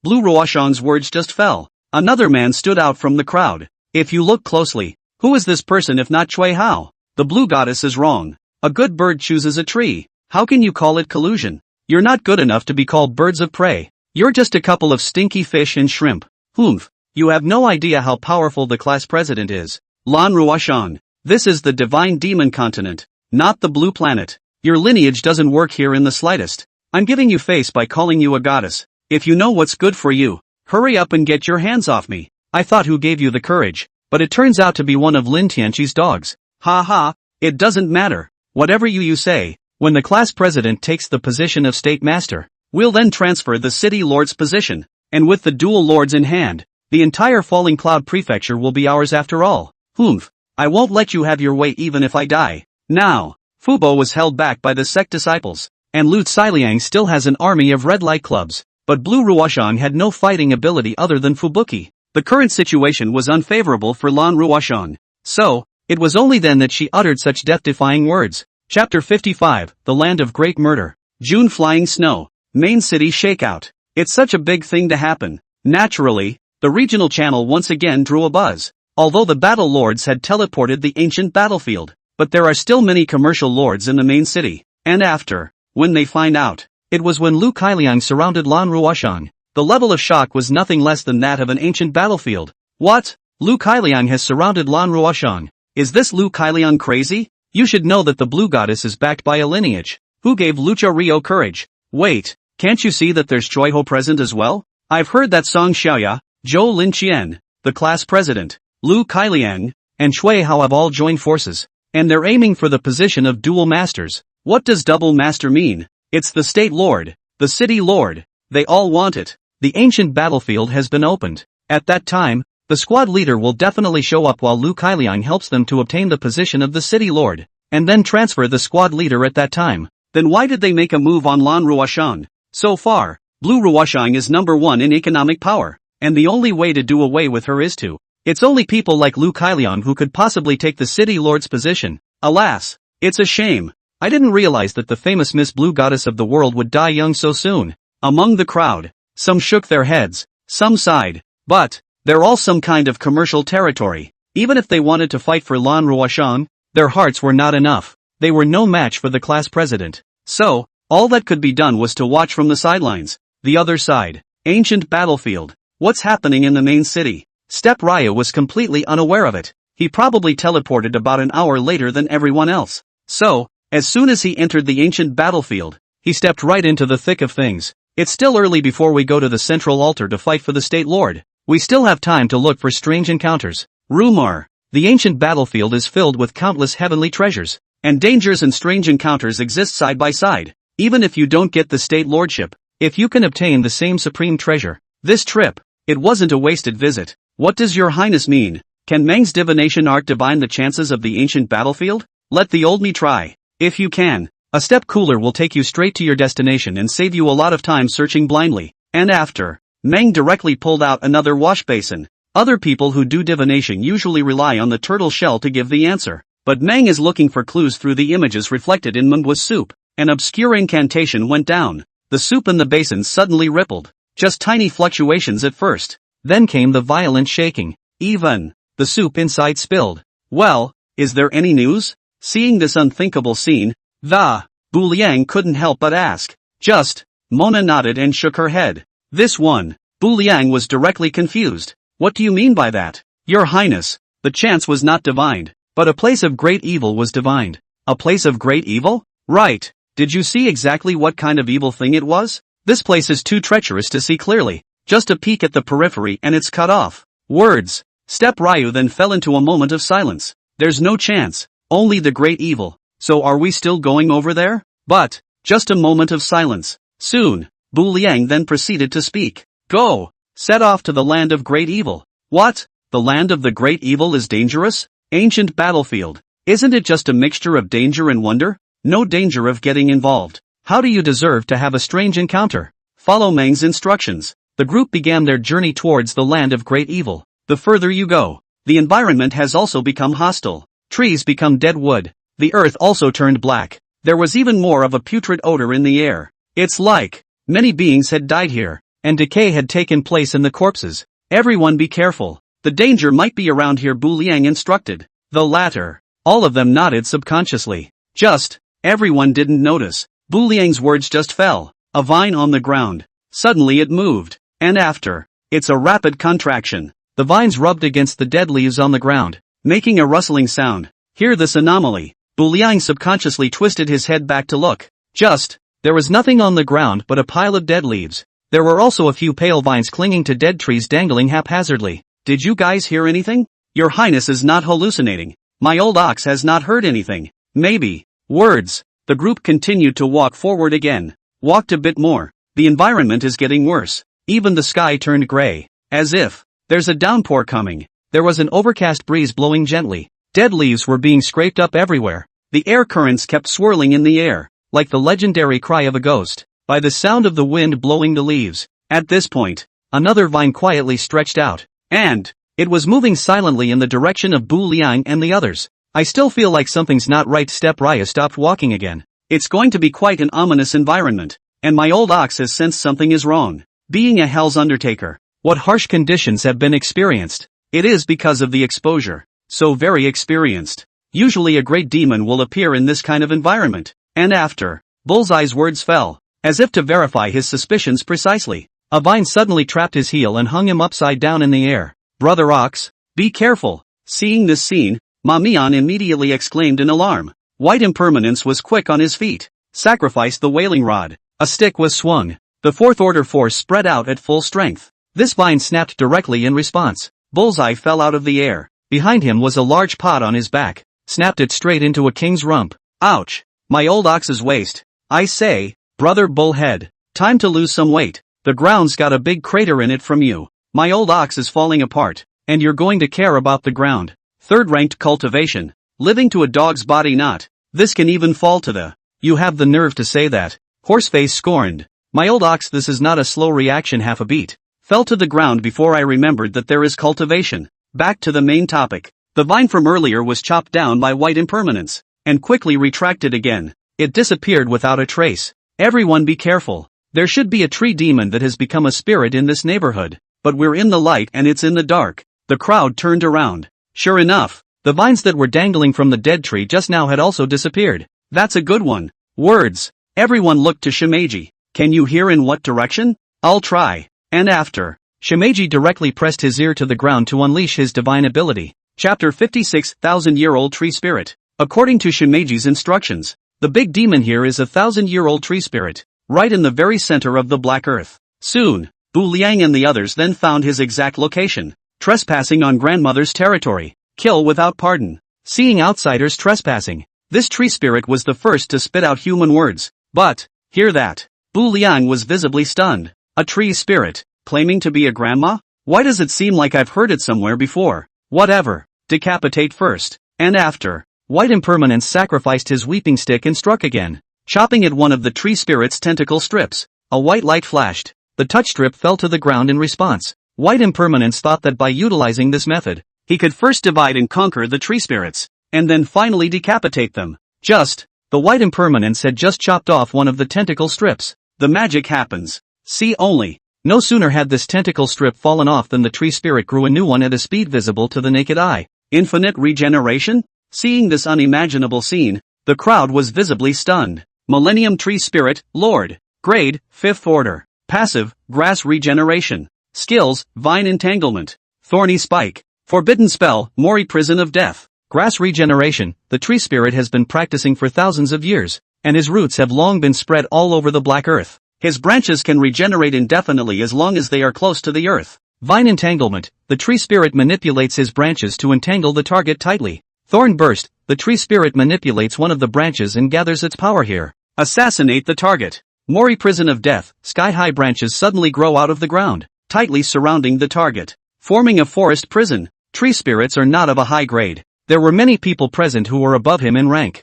Blue Ruoshang's words just fell. Another man stood out from the crowd. If you look closely, who is this person if not Choi Hao? The blue goddess is wrong. A good bird chooses a tree. How can you call it collusion? You're not good enough to be called birds of prey. You're just a couple of stinky fish and shrimp. Humph. You have no idea how powerful the class president is. Lan Ruoshang. This is the divine demon continent, not the blue planet. Your lineage doesn't work here in the slightest. I'm giving you face by calling you a goddess. If you know what's good for you, hurry up and get your hands off me. I thought who gave you the courage, but it turns out to be one of Lin Tianqi's dogs. Ha ha, it doesn't matter. Whatever you say, when the class president takes the position of state master, we'll then transfer the city lord's position, and with the dual lords in hand, the entire Falling Cloud prefecture will be ours after all. Humph. I won't let you have your way even if I die. Now, Fubo was held back by the sect disciples, and Lu Xiliang still has an army of red light clubs, but Blue Ruoshang had no fighting ability other than Fubuki. The current situation was unfavorable for Lan Ruoshang. So, it was only then that she uttered such death-defying words. Chapter 55, The Land of Great Murder. June Flying Snow. Main City Shakeout. It's such a big thing to happen. Naturally, the regional channel once again drew a buzz. Although the battle lords had teleported the ancient battlefield, but there are still many commercial lords in the main city. And after, when they find out, it was when Lu Kailiang surrounded Lan Ruoshang. The level of shock was nothing less than that of an ancient battlefield. What? Lu Kailiang has surrounded Lan Ruoshang. Is this Lu Kailiang crazy? You should know that the blue goddess is backed by a lineage. Who gave Lucha Rio courage? Wait, can't you see that there's Choi Ho present as well? I've heard that Song Xiaoya, Zhou Linqian, the class president, Lu Kailiang, and Choi Hao have all joined forces, and they're aiming for the position of dual masters. What does double master mean? It's the state lord, the city lord. They all want it. The ancient battlefield has been opened. At that time, the squad leader will definitely show up while Lu Kailiang helps them to obtain the position of the city lord, and then transfer the squad leader at that time. Then why did they make a move on Lan Ruoshang? So far, Blue Ruoshang is number one in economic power, and the only way to do away with her is to. It's only people like Lu Kailiang who could possibly take the city lord's position. Alas, it's a shame. I didn't realize that the famous Miss Blue Goddess of the world would die young so soon. Among the crowd, some shook their heads, some sighed, but they're all some kind of commercial territory. Even if they wanted to fight for Lan Ruoshang, their hearts were not enough. They were no match for the class president. So, all that could be done was to watch from the sidelines. The other side, ancient battlefield. What's happening in the main city? Step Raya was completely unaware of it. He probably teleported about an hour later than everyone else. So, as soon as he entered the ancient battlefield, he stepped right into the thick of things. It's still early before we go to the central altar to fight for the state lord. We still have time to look for strange encounters. Rumor. The ancient battlefield is filled with countless heavenly treasures, and dangers and strange encounters exist side by side. Even if you don't get the state lordship, if you can obtain the same supreme treasure, this trip, it wasn't a wasted visit. What does your highness mean? Can Meng's divination art divine the chances of the ancient battlefield? Let the old me try. If you can. A step cooler will take you straight to your destination and save you a lot of time searching blindly. And after, Meng directly pulled out another wash basin. Other people who do divination usually rely on the turtle shell to give the answer, but Meng is looking for clues through the images reflected in manhwa's soup. An obscure incantation went down. The soup in the basin suddenly rippled. Just tiny fluctuations at first. Then came the violent shaking. Even the soup inside spilled. Well, is there any news? Seeing this unthinkable scene, the Bu Liang couldn't help but ask. Just, Mona nodded and shook her head. This one, Bu Liang was directly confused. What do you mean by that? Your highness, the chance was not divined, but a place of great evil was divined. A place of great evil? Right. Did you see exactly what kind of evil thing it was? This place is too treacherous to see clearly. Just a peek at the periphery and it's cut off. Words. Step Ryu then fell into a moment of silence. There's no chance. Only the great evil. So are we still going over there? But, just a moment of silence. Soon, Bu Liang then proceeded to speak. Go! Set off to the land of great evil. What? The land of the great evil is dangerous? Ancient battlefield. Isn't it just a mixture of danger and wonder? No danger of getting involved. How do you deserve to have a strange encounter? Follow Meng's instructions. The group began their journey towards the land of great evil. The further you go, the environment has also become hostile. Trees become dead wood. The earth also turned black. There was even more of a putrid odor in the air. It's like many beings had died here, and decay had taken place in the corpses. Everyone be careful. The danger might be around here, Bu Liang instructed. The latter. All of them nodded subconsciously. Just, everyone didn't notice. Bu Liang's words just fell. A vine on the ground. Suddenly it moved. And after, it's a rapid contraction. The vines rubbed against the dead leaves on the ground, making a rustling sound. Hear this anomaly. Bu Liang subconsciously twisted his head back to look. Just, there was nothing on the ground but a pile of dead leaves. There were also a few pale vines clinging to dead trees dangling haphazardly. Did you guys hear anything? Your highness is not hallucinating. My old ox has not heard anything. Maybe. Words. The group continued to walk forward again. Walked a bit more. The environment is getting worse. Even the sky turned gray. As if there's a downpour coming. There was an overcast breeze blowing gently. Dead leaves were being scraped up everywhere. The air currents kept swirling in the air, like the legendary cry of a ghost, by the sound of the wind blowing the leaves. At this point, another vine quietly stretched out, and it was moving silently in the direction of Bu Liang and the others. I still feel like something's not right. Step Raya stopped walking again. It's going to be quite an ominous environment, and my old ox has sensed something is wrong. Being a Hell's Undertaker, what harsh conditions have been experienced? It is because of the exposure. So very experienced. Usually a great demon will appear in this kind of environment. And after, Bullseye's words fell, as if to verify his suspicions precisely. A vine suddenly trapped his heel and hung him upside down in the air. Brother Ox, be careful. Seeing this scene, Ma Mian immediately exclaimed in alarm. White Impermanence was quick on his feet. Sacrificed the wailing rod. A stick was swung. The fourth order force spread out at full strength. This vine snapped directly in response. Bullseye fell out of the air. Behind him was a large pot on his back. Snapped it straight into a king's rump. Ouch! My old ox's waist. I say, brother Bullhead, time to lose some weight. The ground's got a big crater in it from you. My old ox is falling apart, and you're going to care about the ground. Third-ranked cultivation. Living to a dog's body not. This can even fall to the. You have the nerve to say that. Horseface scorned. My old ox, this is not a slow reaction. Half a beat. Fell to the ground before I remembered that there is cultivation. Back to the main topic. The vine from earlier was chopped down by White Impermanence, and quickly retracted again. It disappeared without a trace. Everyone be careful. There should be a tree demon that has become a spirit in this neighborhood, but we're in the light and it's in the dark. The crowd turned around. Sure enough, the vines that were dangling from the dead tree just now had also disappeared. That's a good one. Words. Everyone looked to Shimeji. Can you hear in what direction? I'll try. And after, Shimeji directly pressed his ear to the ground to unleash his divine ability. Chapter 56, 1000-Year-Old Tree Spirit. According to Shinmeiji's instructions, the big demon here is a 1,000-year-old tree spirit, right in the very center of the Black Earth. Soon, Bu Liang and the others then found his exact location, trespassing on grandmother's territory, kill without pardon. Seeing outsiders trespassing, this tree spirit was the first to spit out human words. But, hear that. Bu Liang was visibly stunned. A tree spirit, claiming to be a grandma? Why does it seem like I've heard it somewhere before? Whatever. Decapitate first. And after. White Impermanence sacrificed his weeping stick and struck again, chopping at one of the tree spirit's tentacle strips. A white light flashed. The touch strip fell to the ground in response. White Impermanence thought that by utilizing this method, he could first divide and conquer the tree spirits, and then finally decapitate them. The White Impermanence had just chopped off one of the tentacle strips. The magic happens. See only. No sooner had this tentacle strip fallen off than the tree spirit grew a new one at a speed visible to the naked eye. Infinite regeneration? Seeing this unimaginable scene, the crowd was visibly stunned. Millennium Tree Spirit, Lord. Grade, 5th Order. Passive, Grass Regeneration. Skills, Vine Entanglement. Thorny Spike. Forbidden Spell, Mori Prison of Death. Grass Regeneration. The tree spirit has been practicing for thousands of years, and his roots have long been spread all over the Black Earth. His branches can regenerate indefinitely as long as they are close to the earth. Vine Entanglement. The tree spirit manipulates his branches to entangle the target tightly. Thorn Burst. The tree spirit manipulates one of the branches and gathers its power here. Assassinate the target. Mori Prison of Death. Sky-high branches suddenly grow out of the ground, tightly surrounding the target, forming a forest prison. Tree spirits are not of a high grade. There were many people present who were above him in rank.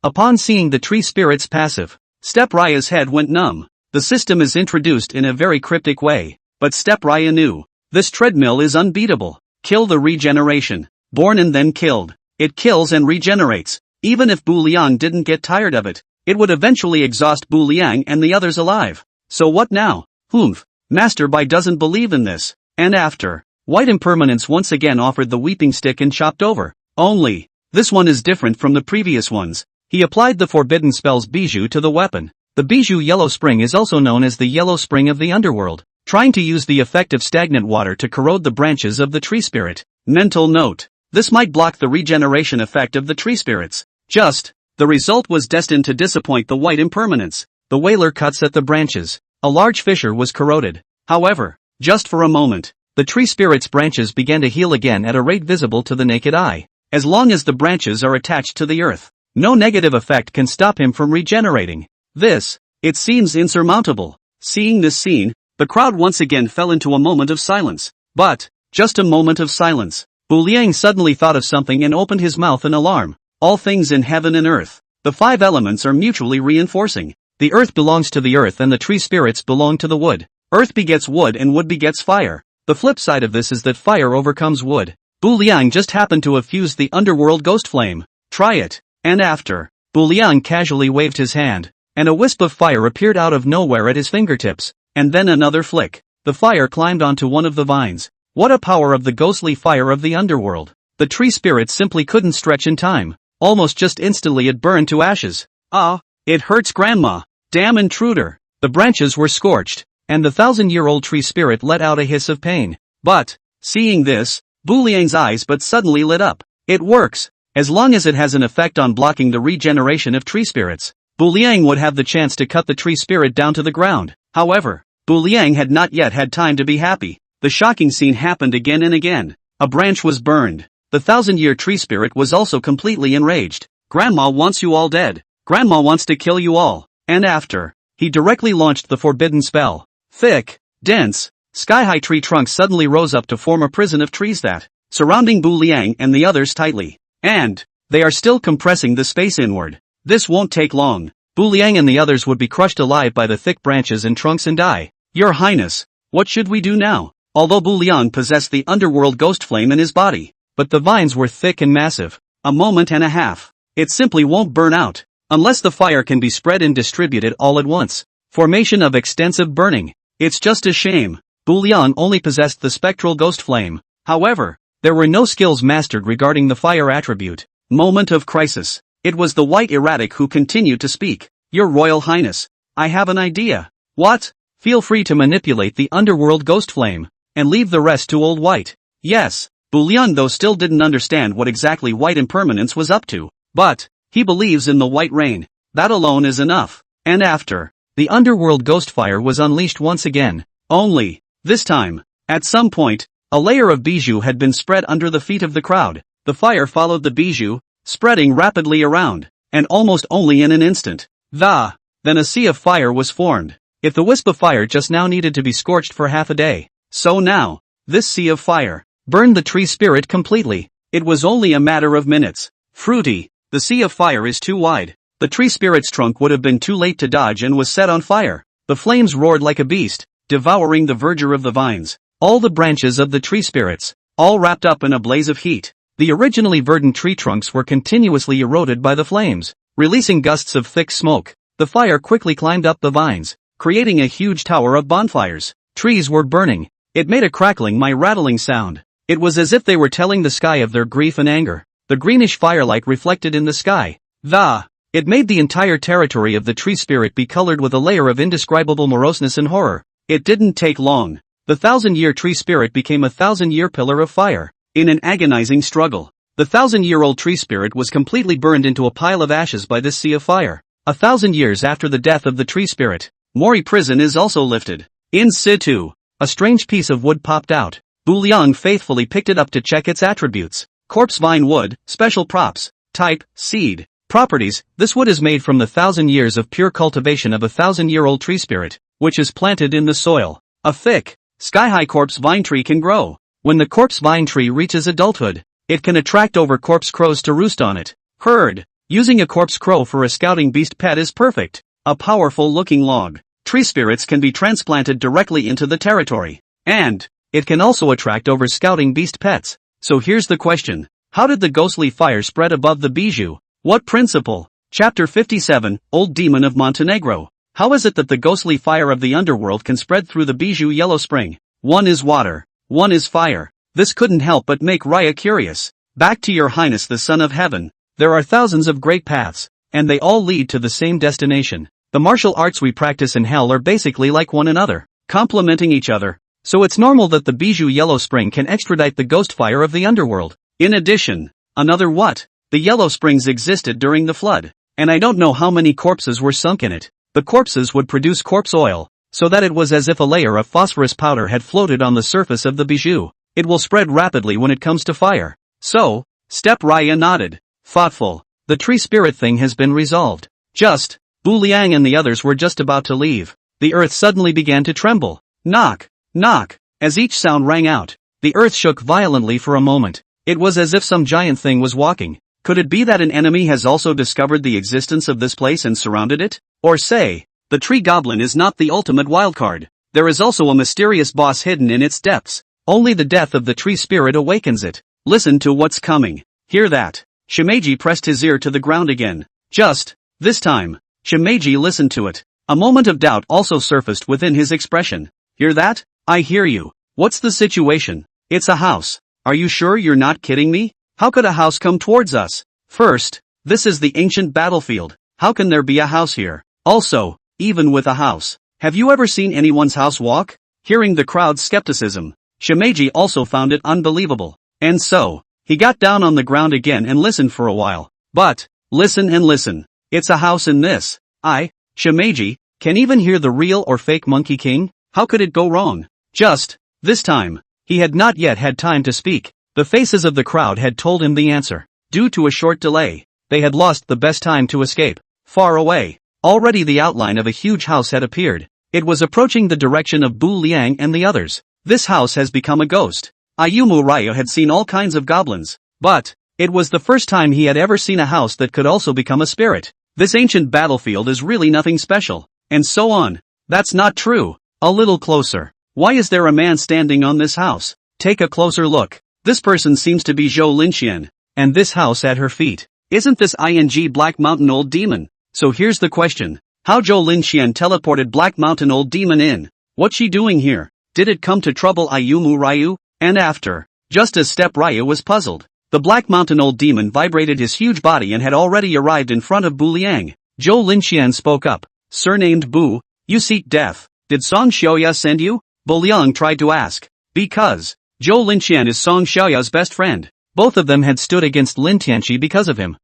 Upon seeing the tree spirit's passive, Step Raya's head went numb. The system is introduced in a very cryptic way, but Step Raya knew. This treadmill is unbeatable. Kill the regeneration. Born and then killed. It kills and regenerates. Even if Bu Liang didn't get tired of it, it would eventually exhaust Bu Liang and the others alive. So what now? Master Bai doesn't believe in this. And after, White Impermanence once again offered the weeping stick and chopped over. Only, this one is different from the previous ones. He applied the forbidden spell's bijou to the weapon. The bijou Yellow Spring is also known as the Yellow Spring of the Underworld, trying to use the effect of stagnant water to corrode the branches of the tree spirit. Mental note. This might block the regeneration effect of the tree spirits. The result was destined to disappoint the White Impermanence. The whaler cuts at the branches. A large fissure was corroded. However, just for a moment, the tree spirit's branches began to heal again at a rate visible to the naked eye. As long as the branches are attached to the earth, no negative effect can stop him from regenerating. It seems insurmountable. Seeing this scene, the crowd once again fell into a moment of silence. But, just a moment of silence. Bu Liang suddenly thought of something and opened his mouth in alarm. All things in heaven and earth. The 5 elements are mutually reinforcing. The earth belongs to the earth and the tree spirits belong to the wood. Earth begets wood and wood begets fire. The flip side of this is that fire overcomes wood. Bu Liang just happened to have fused the underworld ghost flame. Try it. And after, Bu Liang casually waved his hand, and a wisp of fire appeared out of nowhere at his fingertips, and then another flick. The fire climbed onto one of the vines. What a power of the ghostly fire of the underworld. The tree spirit simply couldn't stretch in time. Almost just instantly it burned to ashes. It hurts grandma. Damn intruder. The branches were scorched, and the 1,000-year-old tree spirit let out a hiss of pain. But, seeing this, Bu Liang's eyes but suddenly lit up. It works. As long as it has an effect on blocking the regeneration of tree spirits, Bu Liang would have the chance to cut the tree spirit down to the ground. However, Bu Liang had not yet had time to be happy. The shocking scene happened again and again. A branch was burned. The 1,000-year tree spirit was also completely enraged. Grandma wants you all dead. Grandma wants to kill you all. And after, he directly launched the forbidden spell. Thick, dense, sky-high tree trunks suddenly rose up to form a prison of trees that, surrounding Bu Liang and the others tightly. And, they are still compressing the space inward. This won't take long. Bu Liang and the others would be crushed alive by the thick branches and trunks and die. Your Highness, what should we do now? Although Bu Liang possessed the underworld ghost flame in his body, but the vines were thick and massive. A moment and a half. It simply won't burn out, unless the fire can be spread and distributed all at once. Formation of extensive burning. It's just a shame. Bu Liang only possessed the spectral ghost flame. However, there were no skills mastered regarding the fire attribute. Moment of crisis. It was the White Erratic who continued to speak. Your Royal Highness, I have an idea. What? Feel free to manipulate the underworld ghost flame, and leave the rest to Old White. Yes, Bu Liang though still didn't understand what exactly white impermanence was up to. But, he believes in the white rain. That alone is enough. And after, the underworld ghost fire was unleashed once again. Only, this time, at some point, a layer of bijou had been spread under the feet of the crowd. The fire followed the bijou, spreading rapidly around, and almost only in an instant. Then a sea of fire was formed. If the wisp of fire just now needed to be scorched for half a day, so now, this sea of fire burned the tree spirit completely. It was only a matter of minutes. Fruity, the sea of fire is too wide. The tree spirit's trunk would have been too late to dodge and was set on fire. The flames roared like a beast, devouring the verdure of the vines, all the branches of the tree spirits, all wrapped up in a blaze of heat. The originally verdant tree trunks were continuously eroded by the flames, releasing gusts of thick smoke. The fire quickly climbed up the vines, creating a huge tower of bonfires. Trees were burning. It made a crackling, rattling sound. It was as if they were telling the sky of their grief and anger. The greenish firelight reflected in the sky. It made the entire territory of the tree spirit be colored with a layer of indescribable moroseness and horror. It didn't take long. The 1,000-year tree spirit became a 1,000-year pillar of fire. In an agonizing struggle, the 1,000-year-old tree spirit was completely burned into a pile of ashes by this sea of fire. 1,000 years after the death of the tree spirit, Mori prison is also lifted. In situ, a strange piece of wood popped out. Bu Liang faithfully picked it up to check its attributes. Corpse vine wood, special props, type, seed. Properties, this wood is made from the 1,000 years of pure cultivation of a 1,000-year-old tree spirit, which is planted in the soil. A thick, sky-high corpse vine tree can grow. When the corpse vine tree reaches adulthood, it can attract over corpse crows to roost on it. Herd, using a corpse crow for a scouting beast pet is perfect. A powerful-looking log. Tree spirits can be transplanted directly into the territory. And, it can also attract over scouting beast pets. So here's the question. How did the ghostly fire spread above the bijou? What principle? Chapter 57, Old Demon of Montenegro. How is it that the ghostly fire of the underworld can spread through the bijou yellow spring? One is water. One is fire. This couldn't help but make Raya curious. Back to your highness the son of heaven. There are thousands of great paths, and they all lead to the same destination. The martial arts we practice in hell are basically like one another, complementing each other. So it's normal that the bijou yellow spring can extradite the ghost fire of the underworld. In addition, another what? The yellow springs existed during the flood, and I don't know how many corpses were sunk in it. The corpses would produce corpse oil, so that it was as if a layer of phosphorus powder had floated on the surface of the bijou. It will spread rapidly when it comes to fire. So, Step Raya nodded. Thoughtful. The tree spirit thing has been resolved. Bu Liang and the others were just about to leave. The earth suddenly began to tremble. Knock, knock. As each sound rang out, the earth shook violently for a moment. It was as if some giant thing was walking. Could it be that an enemy has also discovered the existence of this place and surrounded it? Or say, the tree goblin is not the ultimate wildcard. There is also a mysterious boss hidden in its depths. Only the death of the tree spirit awakens it. Listen to what's coming. Hear that? Shimeji pressed his ear to the ground again. This time, Shimeji listened to it. A moment of doubt also surfaced within his expression. Hear that? I hear you. What's the situation? It's a house. Are you sure you're not kidding me? How could a house come towards us? First, this is the ancient battlefield. How can there be a house here? Also, even with a house, have you ever seen anyone's house walk? Hearing the crowd's skepticism, Shimeji also found it unbelievable. And so, he got down on the ground again and listened for a while. But, listen and listen. It's a house in this. Shimeji, can even hear the real or fake Monkey King? How could it go wrong? This time, he had not yet had time to speak. The faces of the crowd had told him the answer. Due to a short delay, they had lost the best time to escape. Far away, already the outline of a huge house had appeared. It was approaching the direction of Bu Liang and the others. This house has become a ghost. Ayumu Ryo had seen all kinds of goblins, but it was the first time he had ever seen a house that could also become a spirit. This ancient battlefield is really nothing special, and so on. That's not true. A little closer. Why is there a man standing on this house? Take a closer look. This person seems to be Zhou Linxian, and this house at her feet. Isn't this ING Black Mountain Old Demon? So here's the question. How Zhou Linxian teleported Black Mountain Old Demon in? What's she doing here? Did it come to trouble Ayumu Ryu? And after, just as Step Ryu was puzzled, the Black Mountain Old Demon vibrated his huge body and had already arrived in front of Bu Liang. Zhou Linxian spoke up. Surnamed Bu, you seek death. Did Song Xiaoya send you? Bu Liang tried to ask. Because, Zhou Linqian is Song Xiaoya's best friend. Both of them had stood against Lin Tianqi because of him.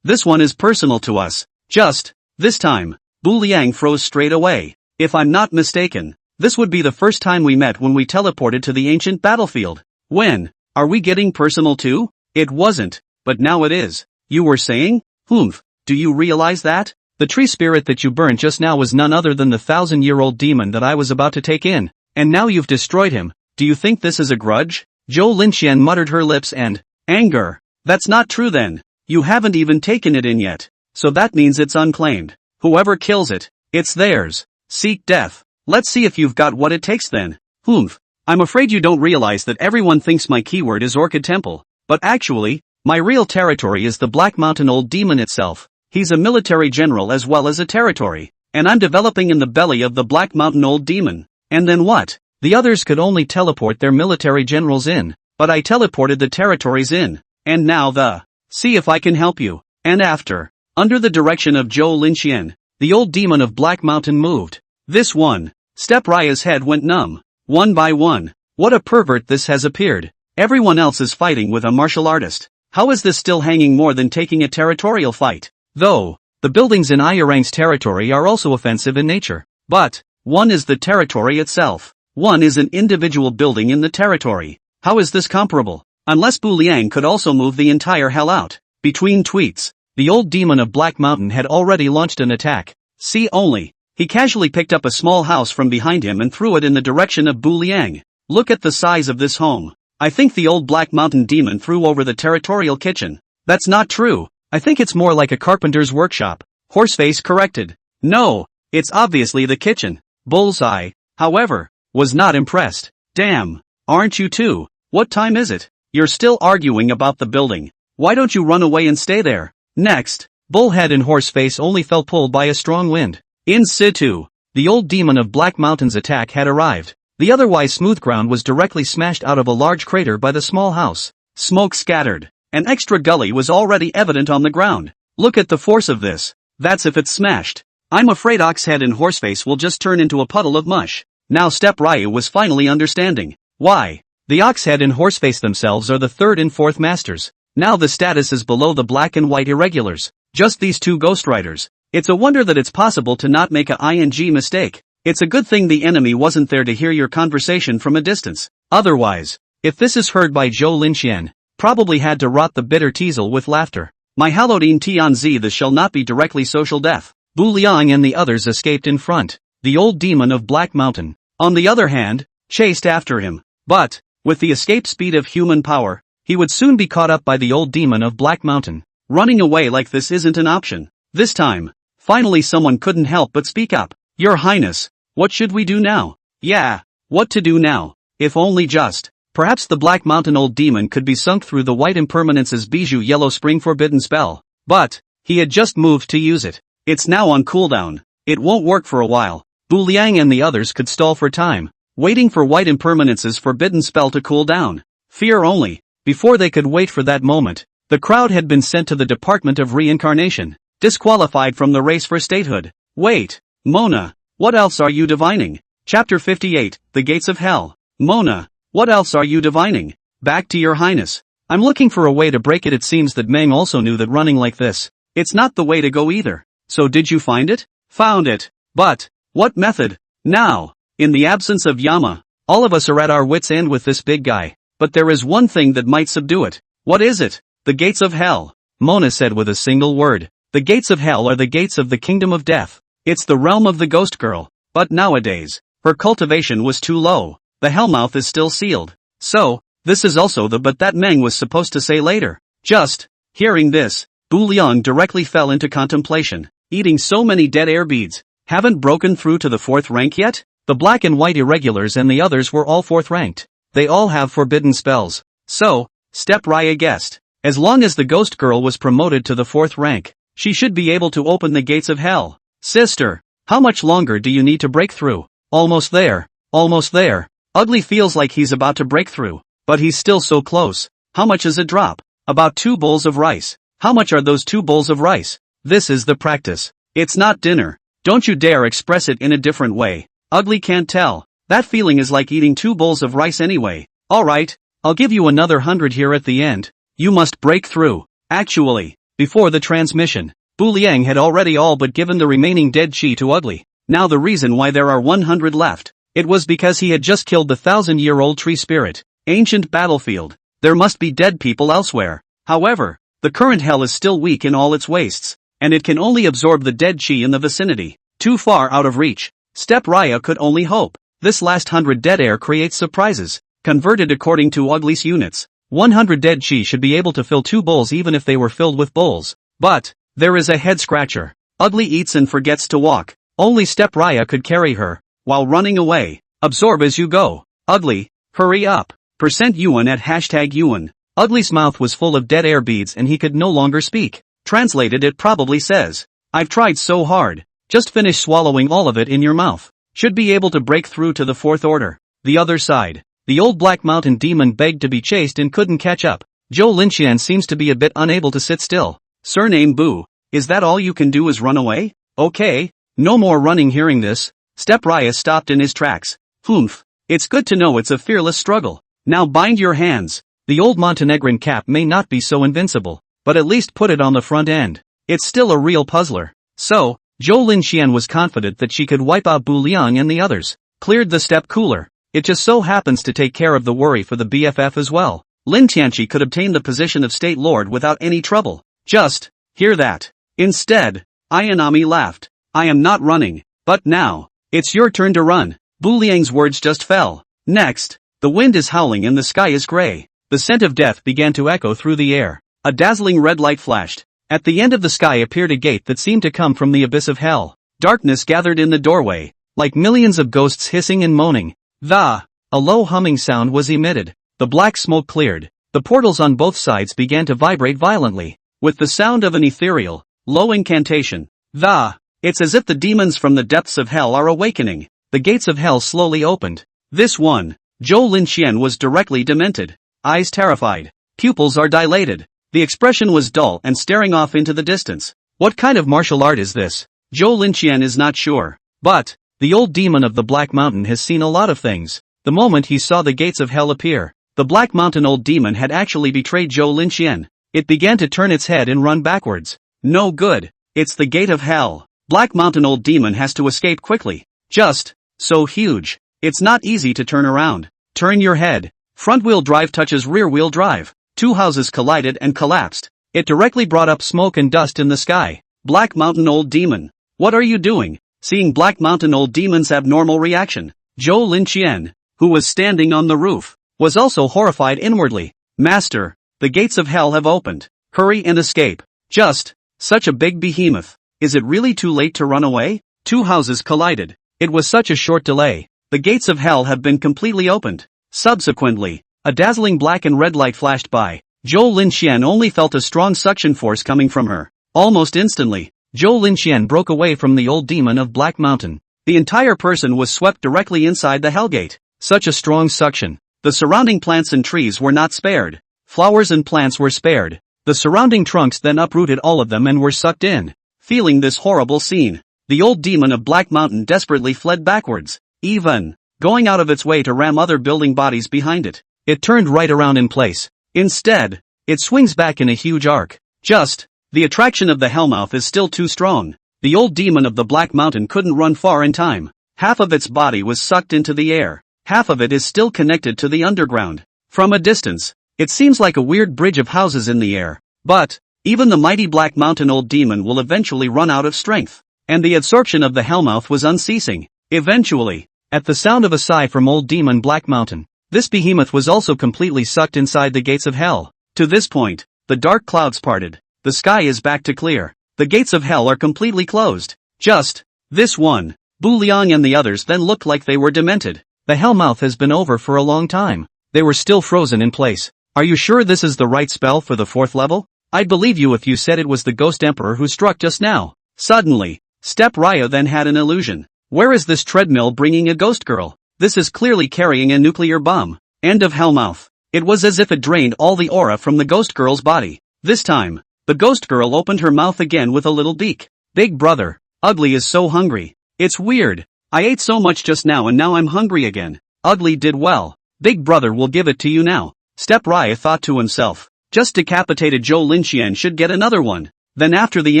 This one is personal to us. Just, this time. Bu Liang froze straight away. If I'm not mistaken, this would be the first time we met when we teleported to the ancient battlefield. When? Are we getting personal too? It wasn't, but now it is. You were saying? Do you realize that? The tree spirit that you burned just now was none other than the 1,000-year-old demon that I was about to take in, and now you've destroyed him. Do you think this is a grudge? Zhou Linqian muttered her lips and, anger. That's not true then. You haven't even taken it in yet. So that means it's unclaimed. Whoever kills it, it's theirs. Seek death. Let's see if you've got what it takes then. I'm afraid you don't realize that everyone thinks my keyword is Orchid Temple, but actually, my real territory is the Black Mountain Old Demon itself. He's a military general as well as a territory, and I'm developing in the belly of the Black Mountain Old Demon. And then what? The others could only teleport their military generals in, but I teleported the territories in, and now see if I can help you. And after, under the direction of Zhou Linqian, the old demon of Black Mountain moved. This one. Step Raya's head went numb. One by one. What a pervert this has appeared. Everyone else is fighting with a martial artist. How is this still hanging more than taking a territorial fight? Though, the buildings in Ayarang's territory are also offensive in nature. But, one is the territory itself. One is an individual building in the territory. How is this comparable? Unless Bu Liang could also move the entire hell out. Between tweets, the old demon of Black Mountain had already launched an attack. See only. He casually picked up a small house from behind him and threw it in the direction of Bu Liang. Look at the size of this home. I think the old Black Mountain demon threw over the territorial kitchen. That's not true. I think it's more like a carpenter's workshop. Horseface corrected. No, it's obviously the kitchen. Bullseye, however, was not impressed. Damn, aren't you too? What time is it? You're still arguing about the building. Why don't you run away and stay there? Next, Bullhead and Horseface only felt pulled by a strong wind. In situ, the old demon of Black Mountain's attack had arrived. The otherwise smooth ground was directly smashed out of a large crater by the small house. Smoke scattered. An extra gully was already evident on the ground. Look at the force of this. That's if it's smashed. I'm afraid Oxhead and Horseface will just turn into a puddle of mush. Now Step Ryu was finally understanding. Why? The Oxhead and Horseface themselves are the third and fourth masters. Now the status is below the black and white irregulars. Just these two Ghost Riders. It's a wonder that it's possible to not make a ING mistake. It's a good thing the enemy wasn't there to hear your conversation from a distance. Otherwise, if this is heard by Zhou Linqian, probably had to rot the bitter teasel with laughter. My Halodine Tianzi, this shall not be directly social death. Bu Liang and the others escaped in front. The old demon of Black Mountain, on the other hand, chased after him. But, with the escape speed of human power, he would soon be caught up by the old demon of Black Mountain. Running away like this isn't an option. This time, finally someone couldn't help but speak up. Your Highness, what should we do now? Yeah, what to do now? If only just. Perhaps the Black Mountain old demon could be sunk through the white impermanence's bijou yellow spring forbidden spell. But, he had just moved to use it. It's now on cooldown. It won't work for a while. Bu Liang and the others could stall for time, waiting for white impermanence's forbidden spell to cool down. Fear only. Before they could wait for that moment, the crowd had been sent to the Department of Reincarnation, disqualified from the race for statehood. Wait, Mona, what else are you divining? Chapter 58, The Gates of Hell. Mona, what else are you divining? Back to your Highness. I'm looking for a way to break it. It seems that Meng also knew that running like this, it's not the way to go either. So did you find it? Found it. But, what method? Now, in the absence of Yama, all of us are at our wits' end with this big guy. But there is one thing that might subdue it. What is it? The gates of hell. Mona said with a single word. The gates of hell are the gates of the kingdom of death. It's the realm of the ghost girl. But nowadays, her cultivation was too low. The hellmouth is still sealed. So, this is also the but that Meng was supposed to say later. Just, hearing this, Bu Liang directly fell into contemplation. Eating so many dead air beads. Haven't broken through to the 4th rank yet? The black and white irregulars and the others were all 4th ranked. They all have forbidden spells. So, Step Raya guessed. As long as the ghost girl was promoted to the 4th rank, she should be able to open the gates of hell. Sister, how much longer do you need to break through? Almost there. Almost there. Ugly feels like he's about to break through. But he's still so close. How much is a drop? About 2 bowls of rice. How much are those 2 bowls of rice? This is the practice. It's not dinner. Don't you dare express it in a different way. Ugly can't tell. That feeling is like eating 2 bowls of rice anyway. Alright, I'll give you another 100 here at the end. You must break through. Actually, before the transmission, Bu Liang had already all but given the remaining dead Qi to Ugly. Now the reason why there are 100 left, it was because he had just killed the 1,000-year-old tree spirit. Ancient battlefield. There must be dead people elsewhere. However, the current hell is still weak in all its wastes, and it can only absorb the dead Qi in the vicinity. Too far out of reach. Step Raya could only hope. This last 100 dead air creates surprises. Converted according to Ugly's units, 100 dead Qi should be able to fill 2 bowls even if they were filled with bowls. But, there is a head scratcher. Ugly eats and forgets to walk. Only Step Raya could carry her, while running away. Absorb as you go. Ugly, hurry up. %Yuan at #Yuan. Ugly's mouth was full of dead air beads and he could no longer speak. Translated, it probably says, I've tried so hard. Just finish swallowing all of it in your mouth. Should be able to break through to the 4th order. The other side. The old Black Mountain demon begged to be chased and couldn't catch up. Zhou Linqian seems to be a bit unable to sit still. Surname Bu. Is that all you can do is run away? Okay. No more running. Hearing this, Step Raya stopped in his tracks. Humph. It's good to know it's a fearless struggle. Now bind your hands. The old Montenegrin cap may not be so invincible, but at least put it on the front end. It's still a real puzzler. So, Zhou Linqian was confident that she could wipe out Bu Liang and the others. Cleared the step cooler. It just so happens to take care of the worry for the BFF as well. Lin Tianqi could obtain the position of State Lord without any trouble. Just, hear that. Instead, Ayanami laughed. I am not running, but now, it's your turn to run. Bu Liang's words just fell. Next, the wind is howling and the sky is gray. The scent of death began to echo through the air. A dazzling red light flashed. At the end of the sky appeared a gate that seemed to come from the abyss of hell. Darkness gathered in the doorway, like millions of ghosts hissing and moaning. A low humming sound was emitted. The black smoke cleared. The portals on both sides began to vibrate violently, with the sound of an ethereal, low incantation. It's as if the demons from the depths of hell are awakening. The gates of hell slowly opened. This one, Zhou Linqian, was directly demented. Eyes terrified. Pupils are dilated. The expression was dull and staring off into the distance. What kind of martial art is this? Zhou Linqian is not sure. But, the old demon of the Black Mountain has seen a lot of things. The moment he saw the gates of hell appear, the Black Mountain old demon had actually betrayed Zhou Linqian. It began to turn its head and run backwards. No good. It's the gate of hell. Black Mountain old demon has to escape quickly. Just, so huge. It's not easy to turn around. Turn your head. Front-wheel drive touches rear-wheel drive. 2 houses collided and collapsed. It directly brought up smoke and dust in the sky. Black Mountain old demon. What are you doing? Seeing Black Mountain old demon's abnormal reaction, Zhou Linqian, who was standing on the roof, was also horrified inwardly. Master, the gates of hell have opened. Hurry and escape. Just, such a big behemoth. Is it really too late to run away? 2 houses collided. It was such a short delay. The gates of hell have been completely opened. Subsequently, a dazzling black and red light flashed by. Zhou Linqian only felt a strong suction force coming from her. Almost instantly, Zhou Linqian broke away from the old demon of Black Mountain. The entire person was swept directly inside the Hellgate. Such a strong suction. The surrounding plants and trees were not spared. Flowers and plants were spared. The surrounding trunks then uprooted all of them and were sucked in. Feeling this horrible scene, the old demon of Black Mountain desperately fled backwards, even going out of its way to ram other building bodies behind it. It turned right around in place. Instead, it swings back in a huge arc. Just, the attraction of the Hellmouth is still too strong. The old demon of the Black Mountain couldn't run far in time. Half of its body was sucked into the air. Half of it is still connected to the underground. From a distance, it seems like a weird bridge of houses in the air. But, even the mighty Black Mountain old demon will eventually run out of strength. And the absorption of the Hellmouth was unceasing. Eventually, at the sound of a sigh from old demon Black Mountain, this behemoth was also completely sucked inside the gates of hell. To this point, the dark clouds parted. The sky is back to clear. The gates of hell are completely closed. Just, this one. Bu Liang and the others then looked like they were demented. The Hellmouth has been over for a long time. They were still frozen in place. Are you sure this is the right spell for the 4th level? I'd believe you if you said it was the Ghost Emperor who struck just now. Suddenly, Step Raya then had an illusion. Where is this treadmill bringing a ghost girl? This is clearly carrying a nuclear bomb. End of Hellmouth. It was as if it drained all the aura from the ghost girl's body. This time, the ghost girl opened her mouth again with a little beak. Big brother, Ugly is so hungry. It's weird. I ate so much just now and now I'm hungry again. Ugly did well. Big brother will give it to you now. Step Raya thought to himself. Just decapitated Zhou Linqian should get another one. Then after the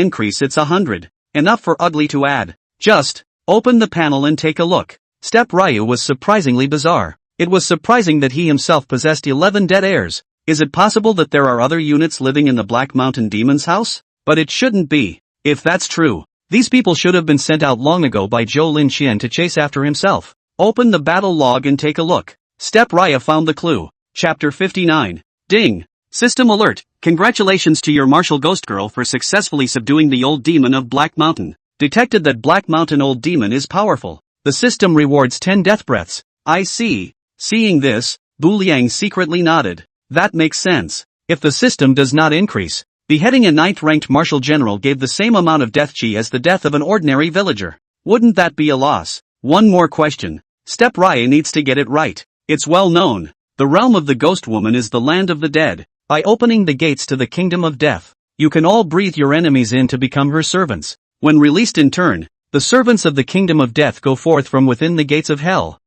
increase it's 100. Enough for Ugly to add. Just open the panel and take a look. Step Ryu was surprisingly bizarre. It was surprising that he himself possessed 11 dead heirs. Is it possible that there are other units living in the Black Mountain Demon's house? But it shouldn't be. If that's true, these people should have been sent out long ago by Zhou Linqian to chase after himself. Open the battle log and take a look. Step Raya found the clue. Chapter 59. Ding! System alert! Congratulations to your martial ghost girl for successfully subduing the old demon of Black Mountain. Detected that Black Mountain old demon is powerful. The system rewards 10 death breaths. I see. Seeing this, Bu Liang secretly nodded. That makes sense. If the system does not increase, beheading a 9th-ranked martial general gave the same amount of death chi as the death of an ordinary villager. Wouldn't that be a loss? One more question. Step Raya needs to get it right. It's well known. The realm of the ghost woman is the land of the dead. By opening the gates to the kingdom of death, you can all breathe your enemies in to become her servants. When released in turn, the servants of the kingdom of death go forth from within the gates of hell.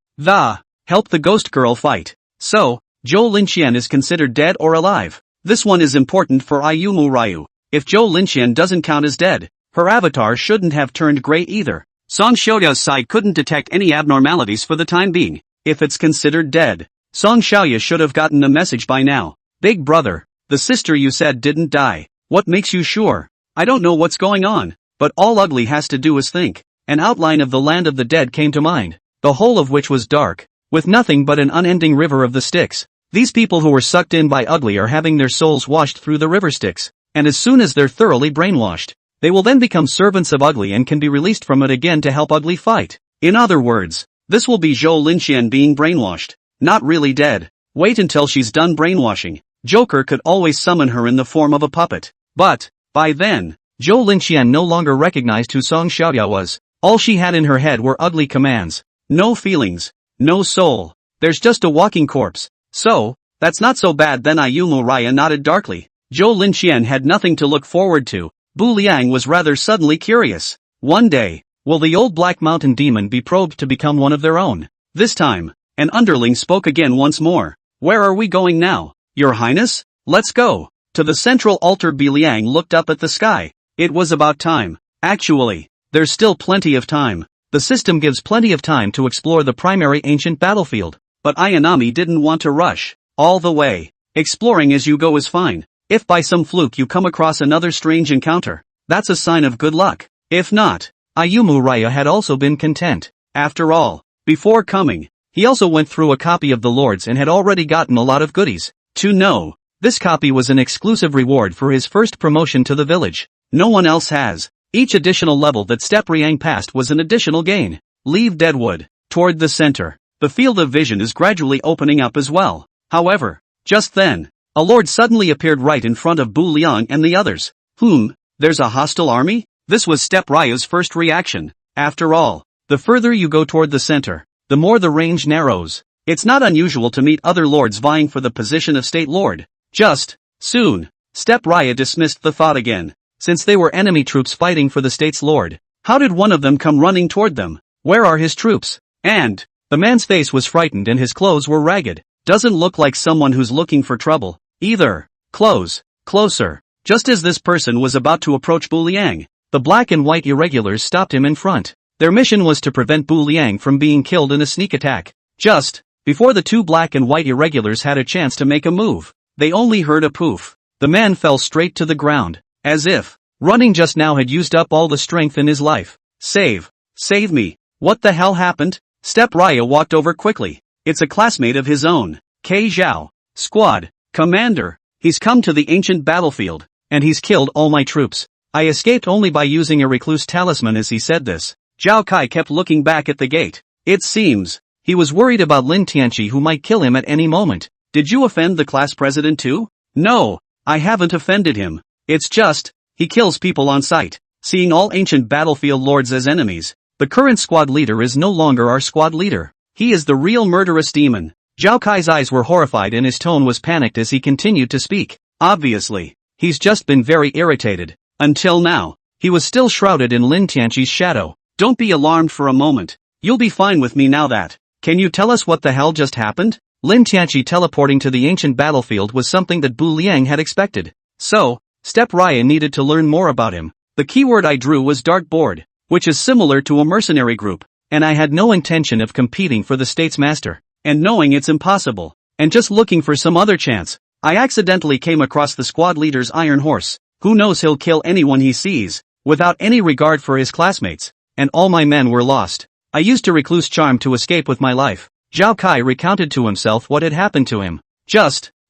Help the ghost girl fight. So, Zhou Linqian is considered dead or alive. This one is important for Ayumu Ryu. If Zhou Linqian doesn't count as dead, her avatar shouldn't have turned gray either. Song Xiaoya's side couldn't detect any abnormalities for the time being. If it's considered dead, Song Xiaoya should have gotten the message by now. Big brother, the sister you said didn't die. What makes you sure? I don't know what's going on, but all Ugly has to do is think. An outline of the land of the dead came to mind, the whole of which was dark, with nothing but an unending river of the Styx. These people who were sucked in by Ugly are having their souls washed through the river Styx, and as soon as they're thoroughly brainwashed, they will then become servants of Ugly and can be released from it again to help Ugly fight. In other words, this will be Zhou Linqian being brainwashed, not really dead. Wait until she's done brainwashing. Joker could always summon her in the form of a puppet. But, by then, Zhou Linqian no longer recognized who Song Xiaoya was. All she had in her head were ugly commands. No feelings, no soul. There's just a walking corpse. So, that's not so bad then. Ayumu Raya nodded darkly. Zhou Linqian had nothing to look forward to. Bu Liang was rather suddenly curious. One day, will the old Black Mountain demon be probed to become one of their own? This time, an underling spoke again once more. Where are we going now? Your Highness? Let's go. To the central altar. Bu Liang looked up at the sky. It was about time. Actually, there's still plenty of time. The system gives plenty of time to explore the primary ancient battlefield. But Ayanami didn't want to rush all the way. Exploring as you go is fine. If by some fluke you come across another strange encounter, that's a sign of good luck. If not, Ayumu Raya had also been content. After all, before coming, he also went through a copy of the Lords and had already gotten a lot of goodies. To know, this copy was an exclusive reward for his first promotion to the village. No one else has. Each additional level that Step Riang passed was an additional gain. Leave Deadwood. Toward the center, the field of vision is gradually opening up as well. However, just then, a lord suddenly appeared right in front of Bu Liang and the others. There's a hostile army? This was Step Raya's first reaction. After all, the further you go toward the center, the more the range narrows. It's not unusual to meet other lords vying for the position of state lord. Just soon, Step Raya dismissed the thought again. Since they were enemy troops fighting for the state's lord, how did one of them come running toward them? Where are his troops? And the man's face was frightened and his clothes were ragged. Doesn't look like someone who's looking for trouble, either. Closer. Just as this person was about to approach Bu Liang, the black and white irregulars stopped him in front. Their mission was to prevent Bu Liang from being killed in a sneak attack. Just before the two black and white irregulars had a chance to make a move, they only heard a poof. The man fell straight to the ground, as if running just now had used up all the strength in his life. Save me. What the hell happened? Step Raya walked over quickly. It's a classmate of his own. K. Zhao. Squad Commander. He's come to the ancient battlefield, and he's killed all my troops. I escaped only by using a recluse talisman. As he said this, Zhao Kai kept looking back at the gate. It seems he was worried about Lin Tianqi, who might kill him at any moment. Did you offend the class president too? No, I haven't offended him. It's just, he kills people on sight. Seeing all ancient battlefield lords as enemies, the current squad leader is no longer our squad leader. He is the real murderous demon. Zhao Kai's eyes were horrified and his tone was panicked as he continued to speak. Obviously, he's just been very irritated. Until now, he was still shrouded in Lin Tianqi's shadow. Don't be alarmed for a moment. You'll be fine with me now that Can you tell us what the hell just happened? Lin Tianqi teleporting to the ancient battlefield was something that Bu Liang had expected. So, Step Raya needed to learn more about him. The keyword I drew was dartboard, which is similar to a mercenary group, and I had no intention of competing for the state's master. And knowing it's impossible, and just looking for some other chance, I accidentally came across the squad leader's iron horse. Who knows, he'll kill anyone he sees, without any regard for his classmates, and all my men were lost. I used a recluse charm to escape with my life. Zhao Kai recounted to himself what had happened to him.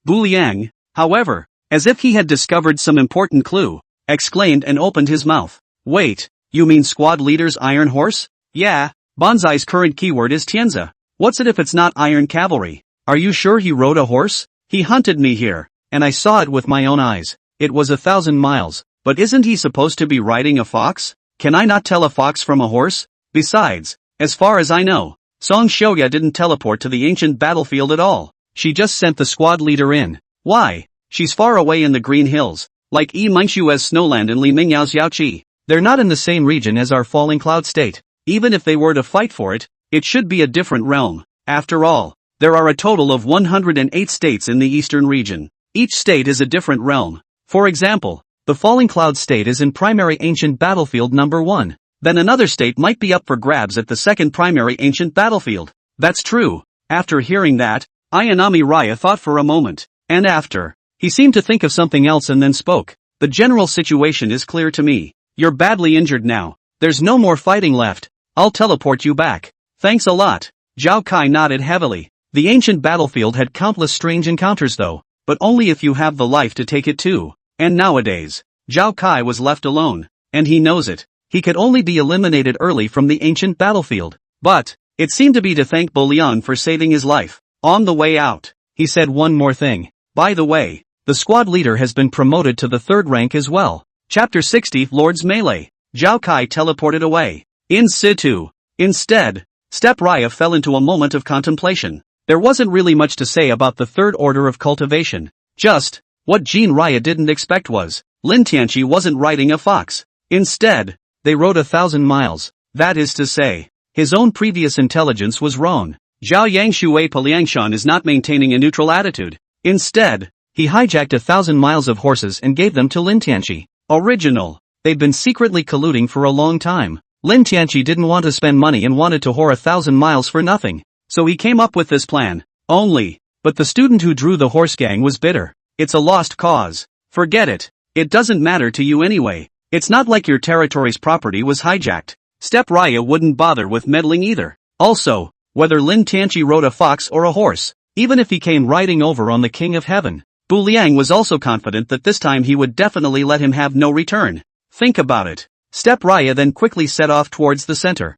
Bu Liang, however, as if he had discovered some important clue, exclaimed and opened his mouth. Wait, you mean squad leader's iron horse? Yeah, Banzai's current keyword is Tianzi. What's it if it's not iron cavalry? Are you sure he rode a horse? He hunted me here, and I saw it with my own eyes. It was 1,000 miles, but isn't he supposed to be riding a fox? Can I not tell a fox from a horse? Besides, as far as I know, Song Xiaoya didn't teleport to the ancient battlefield at all. She just sent the squad leader in. Why? She's far away in the Green Hills, like Yi Mingshu's Snowland and Li Mingyao's Yaoqi. They're not in the same region as our falling cloud state. Even if they were to fight for it, it should be a different realm. After all, there are a total of 108 states in the eastern region. Each state is a different realm. For example, the Falling Cloud state is in primary ancient battlefield number 1. Then another state might be up for grabs at the second primary ancient battlefield. That's true. After hearing that, Ayanami Raya thought for a moment. And after, he seemed to think of something else and then spoke. The general situation is clear to me. You're badly injured now. There's no more fighting left. I'll teleport you back. Thanks a lot. Zhao Kai nodded heavily. The ancient battlefield had countless strange encounters though, but only if you have the life to take it too. And nowadays, Zhao Kai was left alone, and he knows it. He could only be eliminated early from the ancient battlefield. But, it seemed to be to thank Bu Liang for saving his life. On the way out, he said one more thing. By the way, the squad leader has been promoted to the 3rd rank as well. Chapter 60 Lord's Melee. Zhao Kai teleported away. In situ. Instead, Step Raya fell into a moment of contemplation. There wasn't really much to say about the 3rd order of cultivation. Just, what Jean Raya didn't expect was, Lin Tianqi wasn't riding a fox. Instead, they rode 1,000 miles. That is to say, his own previous intelligence was wrong. Zhao Yangshui Poliangshan is not maintaining a neutral attitude. Instead, he hijacked 1,000 miles of horses and gave them to Lin Tianqi. Original. They'd been secretly colluding for a long time. Lin Tianqi didn't want to spend money and wanted to whore 1,000 miles for nothing. So he came up with this plan. But the student who drew the horse gang was bitter. It's a lost cause. Forget it. It doesn't matter to you anyway. It's not like your territory's property was hijacked. Step Raya wouldn't bother with meddling either. Also, whether Lin Tianqi rode a fox or a horse, even if he came riding over on the King of Heaven, Bu Liang was also confident that this time he would definitely let him have no return. Think about it. Step Raya then quickly set off towards the center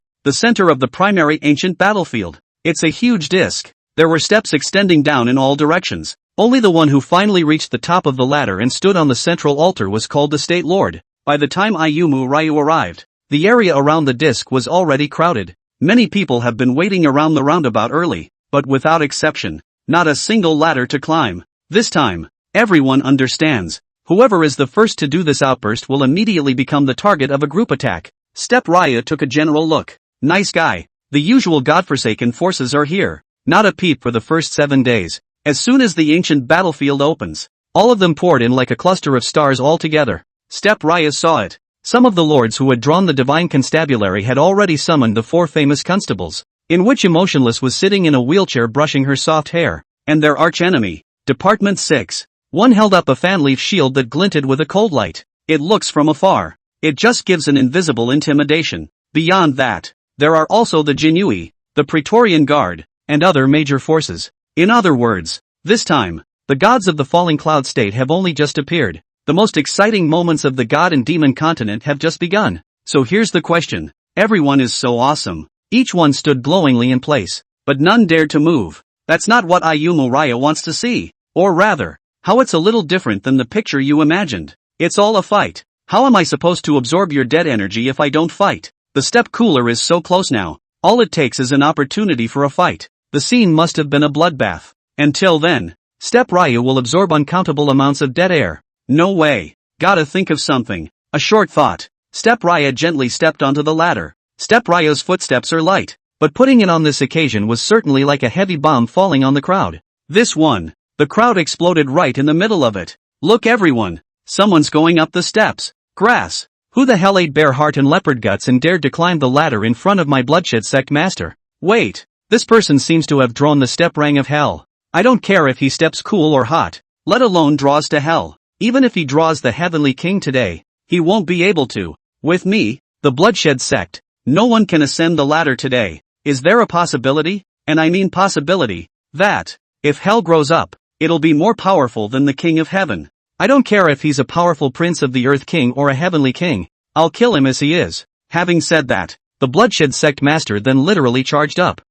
of the primary ancient battlefield. It's a huge disc. There were steps extending down in all directions. Only the one who finally reached the top of the ladder and stood on the central altar was called the State Lord. By the time Ayumu Ryu arrived, the area around the disc was already crowded. Many people have been waiting around the roundabout early, but without exception, not a single ladder to climb. This time, everyone understands. Whoever is the first to do this outburst will immediately become the target of a group attack. Step Raya took a general look. Nice guy. The usual godforsaken forces are here. Not a peep for the first 7 days. As soon as the ancient battlefield opens, all of them poured in like a cluster of stars all together. Step Raya saw it. Some of the lords who had drawn the divine constabulary had already summoned the 4 famous constables, in which Emotionless was sitting in a wheelchair brushing her soft hair, and their archenemy, Department 6. One held up a fan-leaf shield that glinted with a cold light. It looks from afar. It just gives an invisible intimidation. Beyond that, there are also the Jinyui, the Praetorian Guard, and other major forces. In other words, this time, the gods of the Falling Cloud state have only just appeared. The most exciting moments of the God and Demon continent have just begun. So here's the question. Everyone is so awesome. Each one stood glowingly in place, but none dared to move. That's not what Ayumu Raya wants to see. Or rather, how it's a little different than the picture you imagined. It's all a fight. How am I supposed to absorb your dead energy if I don't fight? The step cooler is so close now. All it takes is an opportunity for a fight. The scene must have been a bloodbath. Until then, Step Raya will absorb uncountable amounts of dead air. No way. Gotta think of something. A short thought. Step Raya gently stepped onto the ladder. Step Raya's footsteps are light. but putting it on this occasion was certainly like a heavy bomb falling on the crowd. This one. The crowd exploded right in the middle of it. Look everyone. Someone's going up the steps. Grass. Who the hell ate bear heart and leopard guts and dared to climb the ladder in front of my bloodshed sect master? Wait. This person seems to have drawn the step rang of hell. I don't care if he steps cool or hot, let alone draws to hell. Even if he draws the heavenly king today, he won't be able to. With me, the bloodshed sect, no one can ascend the ladder today. Is there a possibility, and I mean possibility, that, if hell grows up, it'll be more powerful than the king of heaven? I don't care if he's a powerful prince of the earth king or a heavenly king, I'll kill him as he is. Having said that, the bloodshed sect master then literally charged up.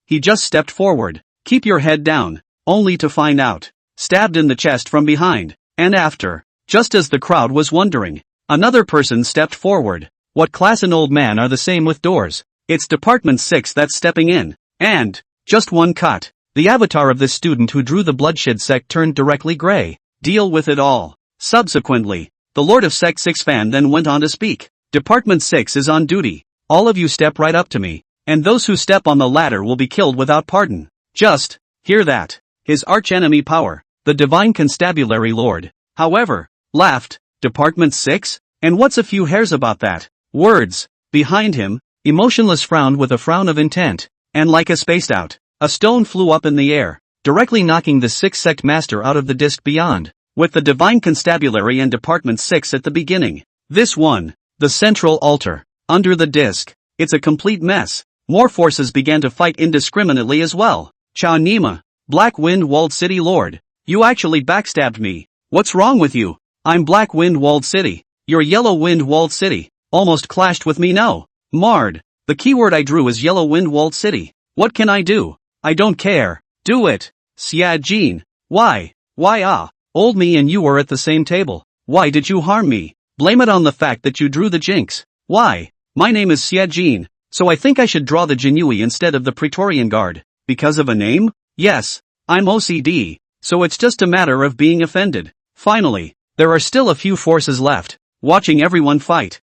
He just stepped forward. Keep your head down, only to find out. Stabbed in the chest from behind. And after, just as the crowd was wondering, another person stepped forward. What class and old man are the same with doors? It's Department 6 that's stepping in. And, just one cut. The avatar of this student who drew the bloodshed sect turned directly gray. Deal with it all. Subsequently, the Lord of Sect 6 fan then went on to speak. Department 6 is on duty. All of you step right up to me. And those who step on the ladder will be killed without pardon. Just, hear that. His archenemy power, the divine constabulary lord, however, laughed. Department 6? And what's a few hairs about that? Words. Behind him, Emotionless frowned with a frown of intent, and like a spaced out, a stone flew up in the air, directly knocking the sixth sect master out of the disc beyond, with the divine constabulary and Department 6 at the beginning. This one, the central altar, under the disc. It's a complete mess. More forces began to fight indiscriminately as well. Chao Nima, Black Wind Walled City Lord. You actually backstabbed me. What's wrong with you? I'm Black Wind Walled City. You're Yellow Wind Walled City. Almost clashed with me no. Marred. The keyword I drew is Yellow Wind Walled City. What can I do? I don't care. Do it. Xia Jin. Why? Why old me and you were at the same table. Why did you harm me? Blame it on the fact that you drew the jinx. Why? My name is Xia Jin, so I think I should draw the Jinui instead of the Praetorian Guard. Because of a name? Yes. I'm OCD, so it's just a matter of being offended. Finally, there are still a few forces left, watching everyone fight,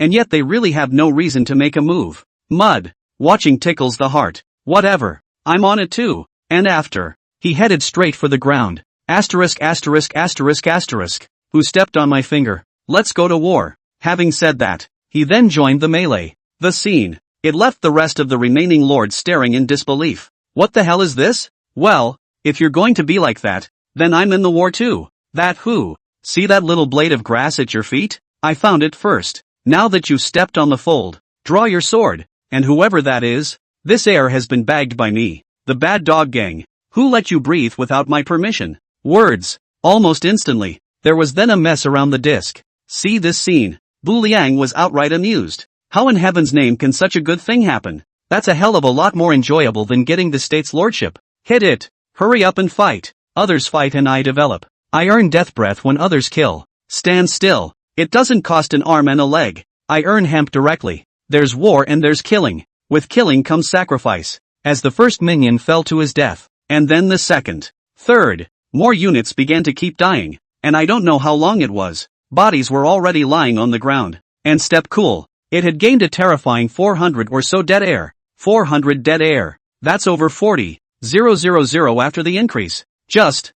and yet they really have no reason to make a move. Mud. Watching tickles the heart. Whatever. I'm on it too. And after, he headed straight for the ground. Asterisk. Who stepped on my finger? Let's go to war. Having said that, he then joined the melee. The scene. It left the rest of the remaining lords staring in disbelief. What the hell is this? Well, if you're going to be like that, then I'm in the war too. That who? See that little blade of grass at your feet? I found it first. Now that you've stepped on the fold, draw your sword. And whoever that is, this heir has been bagged by me, the bad dog gang. Who let you breathe without my permission? Words. Almost instantly, there was then a mess around the disc. See this scene. Bu Liang was outright amused. How in heaven's name can such a good thing happen? That's a hell of a lot more enjoyable than getting the state's lordship. Hit it. Hurry up and fight. Others fight and I develop. I earn death breath when others kill. Stand still. It doesn't cost an arm and a leg. I earn hemp directly. There's war and there's killing. With killing comes sacrifice. As the first minion fell to his death, and then the second, third, more units began to keep dying, and I don't know how long it was. Bodies were already lying on the ground. And step cool. It had gained a terrifying 400 or so dead air. 400 dead air. That's over 40,000 after the increase. Just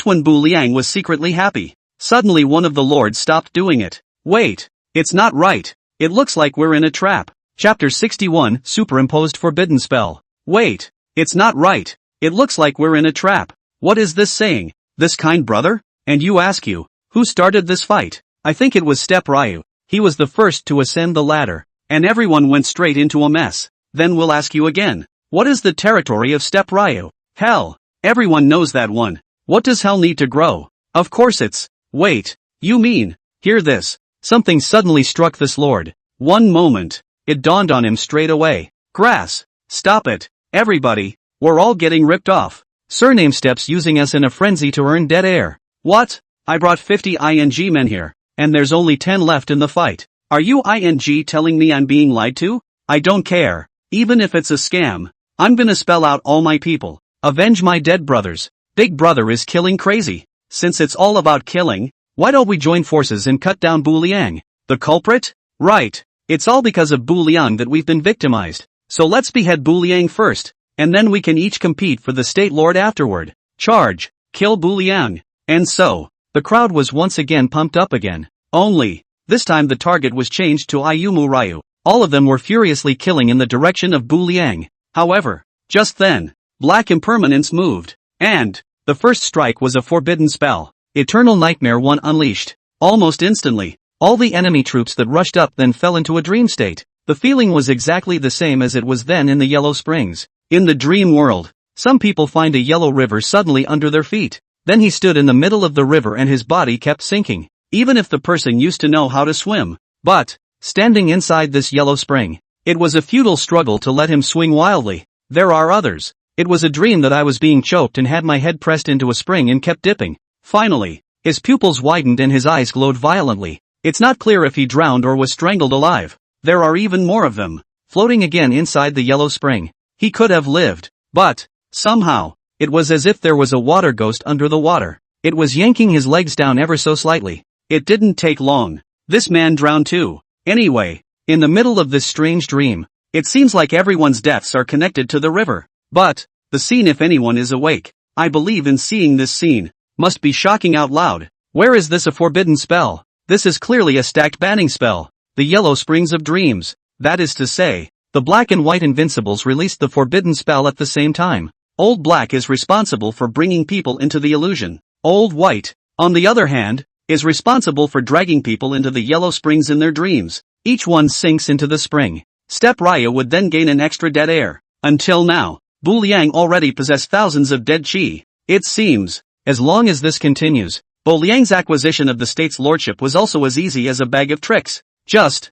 when Bu Liang was secretly happy. Suddenly one of the lords stopped doing it. Wait. It's not right. It looks like we're in a trap. Chapter 61, Superimposed Forbidden Spell. Wait. It's not right. It looks like we're in a trap. What is this saying? This kind brother? And you ask who started this fight? I think it was Step Ryu. He was the first to ascend the ladder. And everyone went straight into a mess. Then we'll ask you again. What is the territory of Step Ryu? Hell. Everyone knows that one. What does hell need to grow? Of course it's. Wait. You mean. Hear this. Something suddenly struck this lord. One moment. It dawned on him straight away. Grass. Stop it. Everybody. We're all getting ripped off. Surname steps using us in a frenzy to earn dead air. What? I brought 50 ING men here. And there's only 10 left in the fight. Are you ING telling me I'm being lied to? I don't care. Even if it's a scam. I'm gonna spell out all my people. Avenge my dead brothers. Big brother is killing crazy. Since it's all about killing, why don't we join forces and cut down Bu Liang? The culprit? Right. It's all because of Bu Liang that we've been victimized. So let's behead Bu Liang first, and then we can each compete for the state lord afterward. Charge! Kill Bu Liang! And so, the crowd was once again pumped up again. Only, this time the target was changed to Ayumu Ryu. All of them were furiously killing in the direction of Bu Liang. However, just then, Black Impermanence moved, and the first strike was a forbidden spell. Eternal Nightmare 1 unleashed. Almost instantly, all the enemy troops that rushed up then fell into a dream state. The feeling was exactly the same as it was then in the Yellow Springs. In the dream world, some people find a yellow river suddenly under their feet. Then he stood in the middle of the river and his body kept sinking, even if the person used to know how to swim. But, standing inside this yellow spring, it was a futile struggle to let him swing wildly. There are others. It was a dream that I was being choked and had my head pressed into a spring and kept dipping. Finally, his pupils widened and his eyes glowed violently. It's not clear if he drowned or was strangled alive. There are even more of them, floating again inside the yellow spring. He could have lived, but, somehow, it was as if there was a water ghost under the water. It was yanking his legs down ever so slightly. It didn't take long. This man drowned too. Anyway, in the middle of this strange dream, it seems like everyone's deaths are connected to the river. But, the scene, if anyone is awake, I believe in seeing this scene, must be shocking out loud. Where is this a forbidden spell? This is clearly a stacked banning spell. The Yellow Springs of Dreams. That is to say, the Black and White Invincibles released the forbidden spell at the same time. Old Black is responsible for bringing people into the illusion. Old White, on the other hand, is responsible for dragging people into the Yellow Springs in their dreams. Each one sinks into the spring. Step Raya would then gain an extra dead air. Until now, Bu Liang already possessed thousands of dead chi. It seems, as long as this continues, Bu Liang's acquisition of the state's lordship was also as easy as a bag of tricks. Just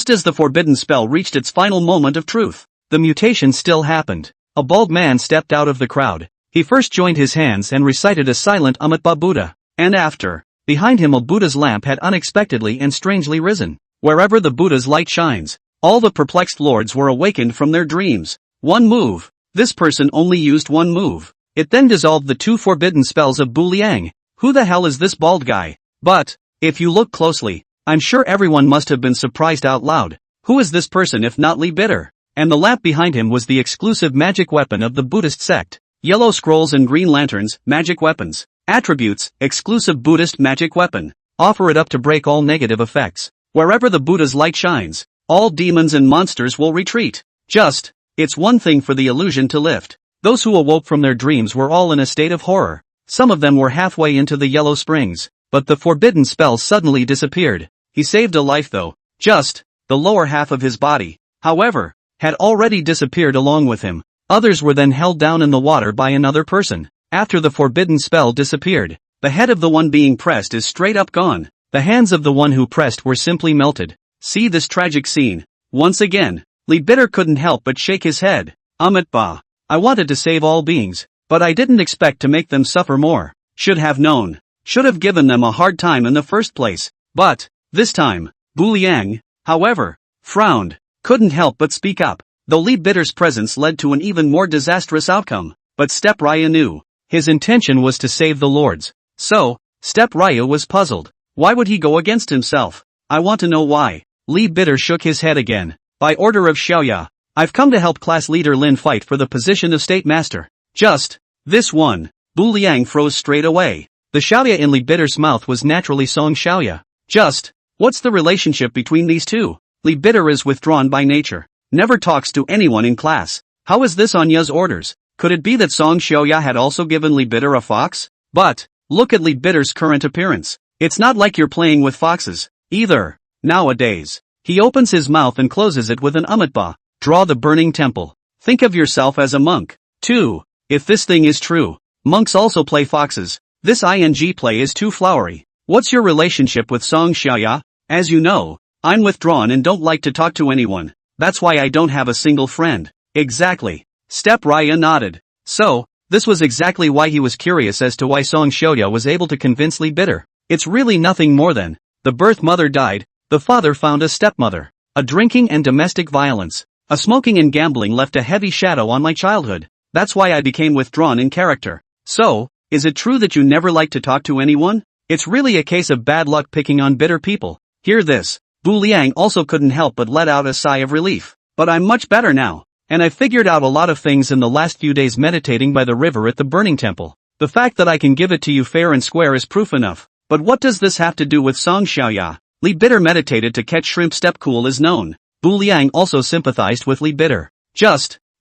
as the forbidden spell reached its final moment of truth, the mutation still happened. A bald man stepped out of the crowd. He first joined his hands and recited a silent Amitabha Buddha, and after, behind him a Buddha's lamp had unexpectedly and strangely risen. Wherever the Buddha's light shines, all the perplexed lords were awakened from their dreams. One move. This person only used one move. It then dissolved the two forbidden spells of Bu Liang. Who the hell is this bald guy? But, if you look closely, I'm sure everyone must have been surprised out loud. Who is this person if not Li Bitter? And the lamp behind him was the exclusive magic weapon of the Buddhist sect. Yellow scrolls and green lanterns, magic weapons. Attributes, exclusive Buddhist magic weapon. Offer it up to break all negative effects. Wherever the Buddha's light shines, all demons and monsters will retreat. It's one thing for the illusion to lift. Those who awoke from their dreams were all in a state of horror. Some of them were halfway into the Yellow Springs, but the forbidden spell suddenly disappeared. He saved a life though. The lower half of his body, however, had already disappeared along with him. Others were then held down in the water by another person. After the forbidden spell disappeared, the head of the one being pressed is straight up gone. The hands of the one who pressed were simply melted. See this tragic scene. Once again, Li Bitter couldn't help but shake his head. Amitabha. I wanted to save all beings, but I didn't expect to make them suffer more. Should have known. Should have given them a hard time in the first place. But, this time, Bu Liang, however, frowned, couldn't help but speak up. Though Li Bitter's presence led to an even more disastrous outcome, but Step Raya knew. His intention was to save the lords. So, Step Raya was puzzled. Why would he go against himself? I want to know why. Li Bitter shook his head again. By order of Xiaoya, I've come to help class leader Lin fight for the position of state master. This one. Bu Liang froze straight away. The Xiaoya in Li Bitter's mouth was naturally Song Xiaoya. What's the relationship between these two? Li Bitter is withdrawn by nature. Never talks to anyone in class. How is this on Ya's orders? Could it be that Song Xiaoya had also given Li Bitter a fox? But, look at Li Bitter's current appearance. It's not like you're playing with foxes, either. Nowadays, he opens his mouth and closes it with an Amitabha. Draw the burning temple. Think of yourself as a monk. 2. If this thing is true, monks also play foxes. This ing play is too flowery. What's your relationship with Song Xiaoya? As you know, I'm withdrawn and don't like to talk to anyone. That's why I don't have a single friend. Exactly. Step Raya nodded. So, this was exactly why he was curious as to why Song Xiaoya was able to convince Li Bitter. It's really nothing more than, the birth mother died, the father found a stepmother. A drinking and domestic violence. A smoking and gambling left a heavy shadow on my childhood. That's why I became withdrawn in character. So, is it true that you never like to talk to anyone? It's really a case of bad luck picking on bitter people. Hear this. Bu Liang also couldn't help but let out a sigh of relief. But I'm much better now. and I figured out a lot of things in the last few days meditating by the river at the burning temple. The fact that I can give it to you fair and square is proof enough. But what does this have to do with Song Xiaoya? Li Bitter meditated to catch shrimp step cool is known. Bu Liang also sympathized with Li Bitter.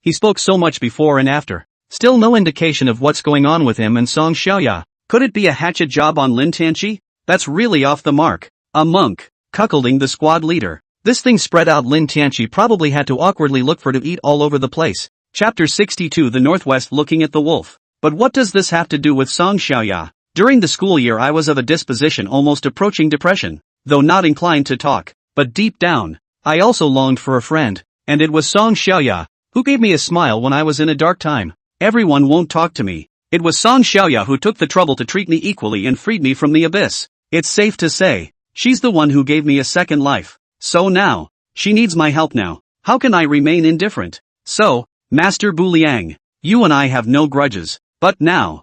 He spoke so much before and after. Still no indication of what's going on with him and Song Xiaoya. Could it be a hatchet job on Lin Tianqi? That's really off the mark. A monk, cuckolding the squad leader. This thing spread out. Lin Tianqi probably had to awkwardly look for to eat all over the place. Chapter 62 The Northwest looking at the wolf. But what does this have to do with Song Xiaoya? During the school year I was of a disposition almost approaching depression, though not inclined to talk, but deep down, I also longed for a friend, and it was Song Xiaoya, who gave me a smile when I was in a dark time. Everyone won't talk to me. It was Song Xiaoya who took the trouble to treat me equally and freed me from the abyss. It's safe to say, she's the one who gave me a second life. So now, she needs my help now. How can I remain indifferent? So, Master Bu Liang, you and I have no grudges, but now,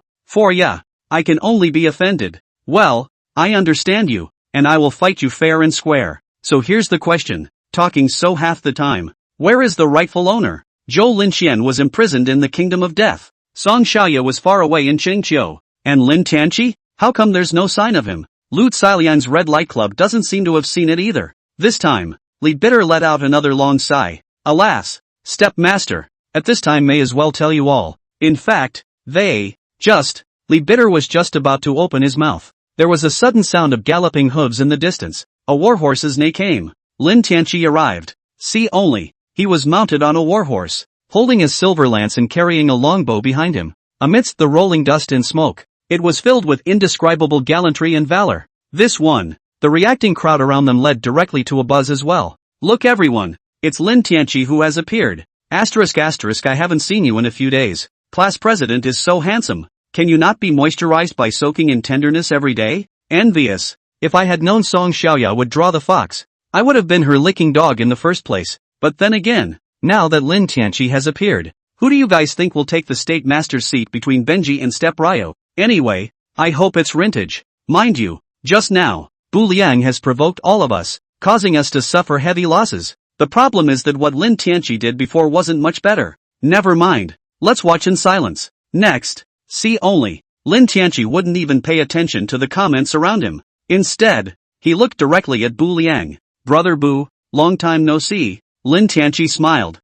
I can only be offended. Well, I understand you, and I will fight you fair and square. So here's the question, talking so half the time. Where is the rightful owner? Zhou Linxian was imprisoned in the kingdom of death. Song Xiaoya was far away in Qingqiu. And Lin Tianqi? How come there's no sign of him? Lu Xiliang's Red Light Club doesn't seem to have seen it either. This time, Li Bitter let out another long sigh. Alas, stepmaster, at this time may as well tell you all. In fact, Li Bitter was just about to open his mouth. There was a sudden sound of galloping hooves in the distance. A warhorse's neigh came. Lin Tianqi arrived. See only, he was mounted on a warhorse, holding his silver lance and carrying a longbow behind him. Amidst the rolling dust and smoke, it was filled with indescribable gallantry and valor. This one, the reacting crowd around them led directly to a buzz as well. Look everyone, it's Lin Tianqi who has appeared. I haven't seen you in a few days. Class president is so handsome. Can you not be moisturized by soaking in tenderness every day? Envious. If I had known Song Xiaoya would draw the fox, I would have been her licking dog in the first place. But then again, now that Lin Tianqi has appeared, who do you guys think will take the state master's seat between Benji and Step Ryo? Anyway, I hope it's Rintage. Mind you, just now, Bu Liang has provoked all of us, causing us to suffer heavy losses. The problem is that what Lin Tianqi did before wasn't much better. Never mind. Let's watch in silence. Next. See only, Lin Tianqi wouldn't even pay attention to the comments around him. Instead, he looked directly at Bu Liang. Brother Bu, long time no see. Lin Tianqi smiled.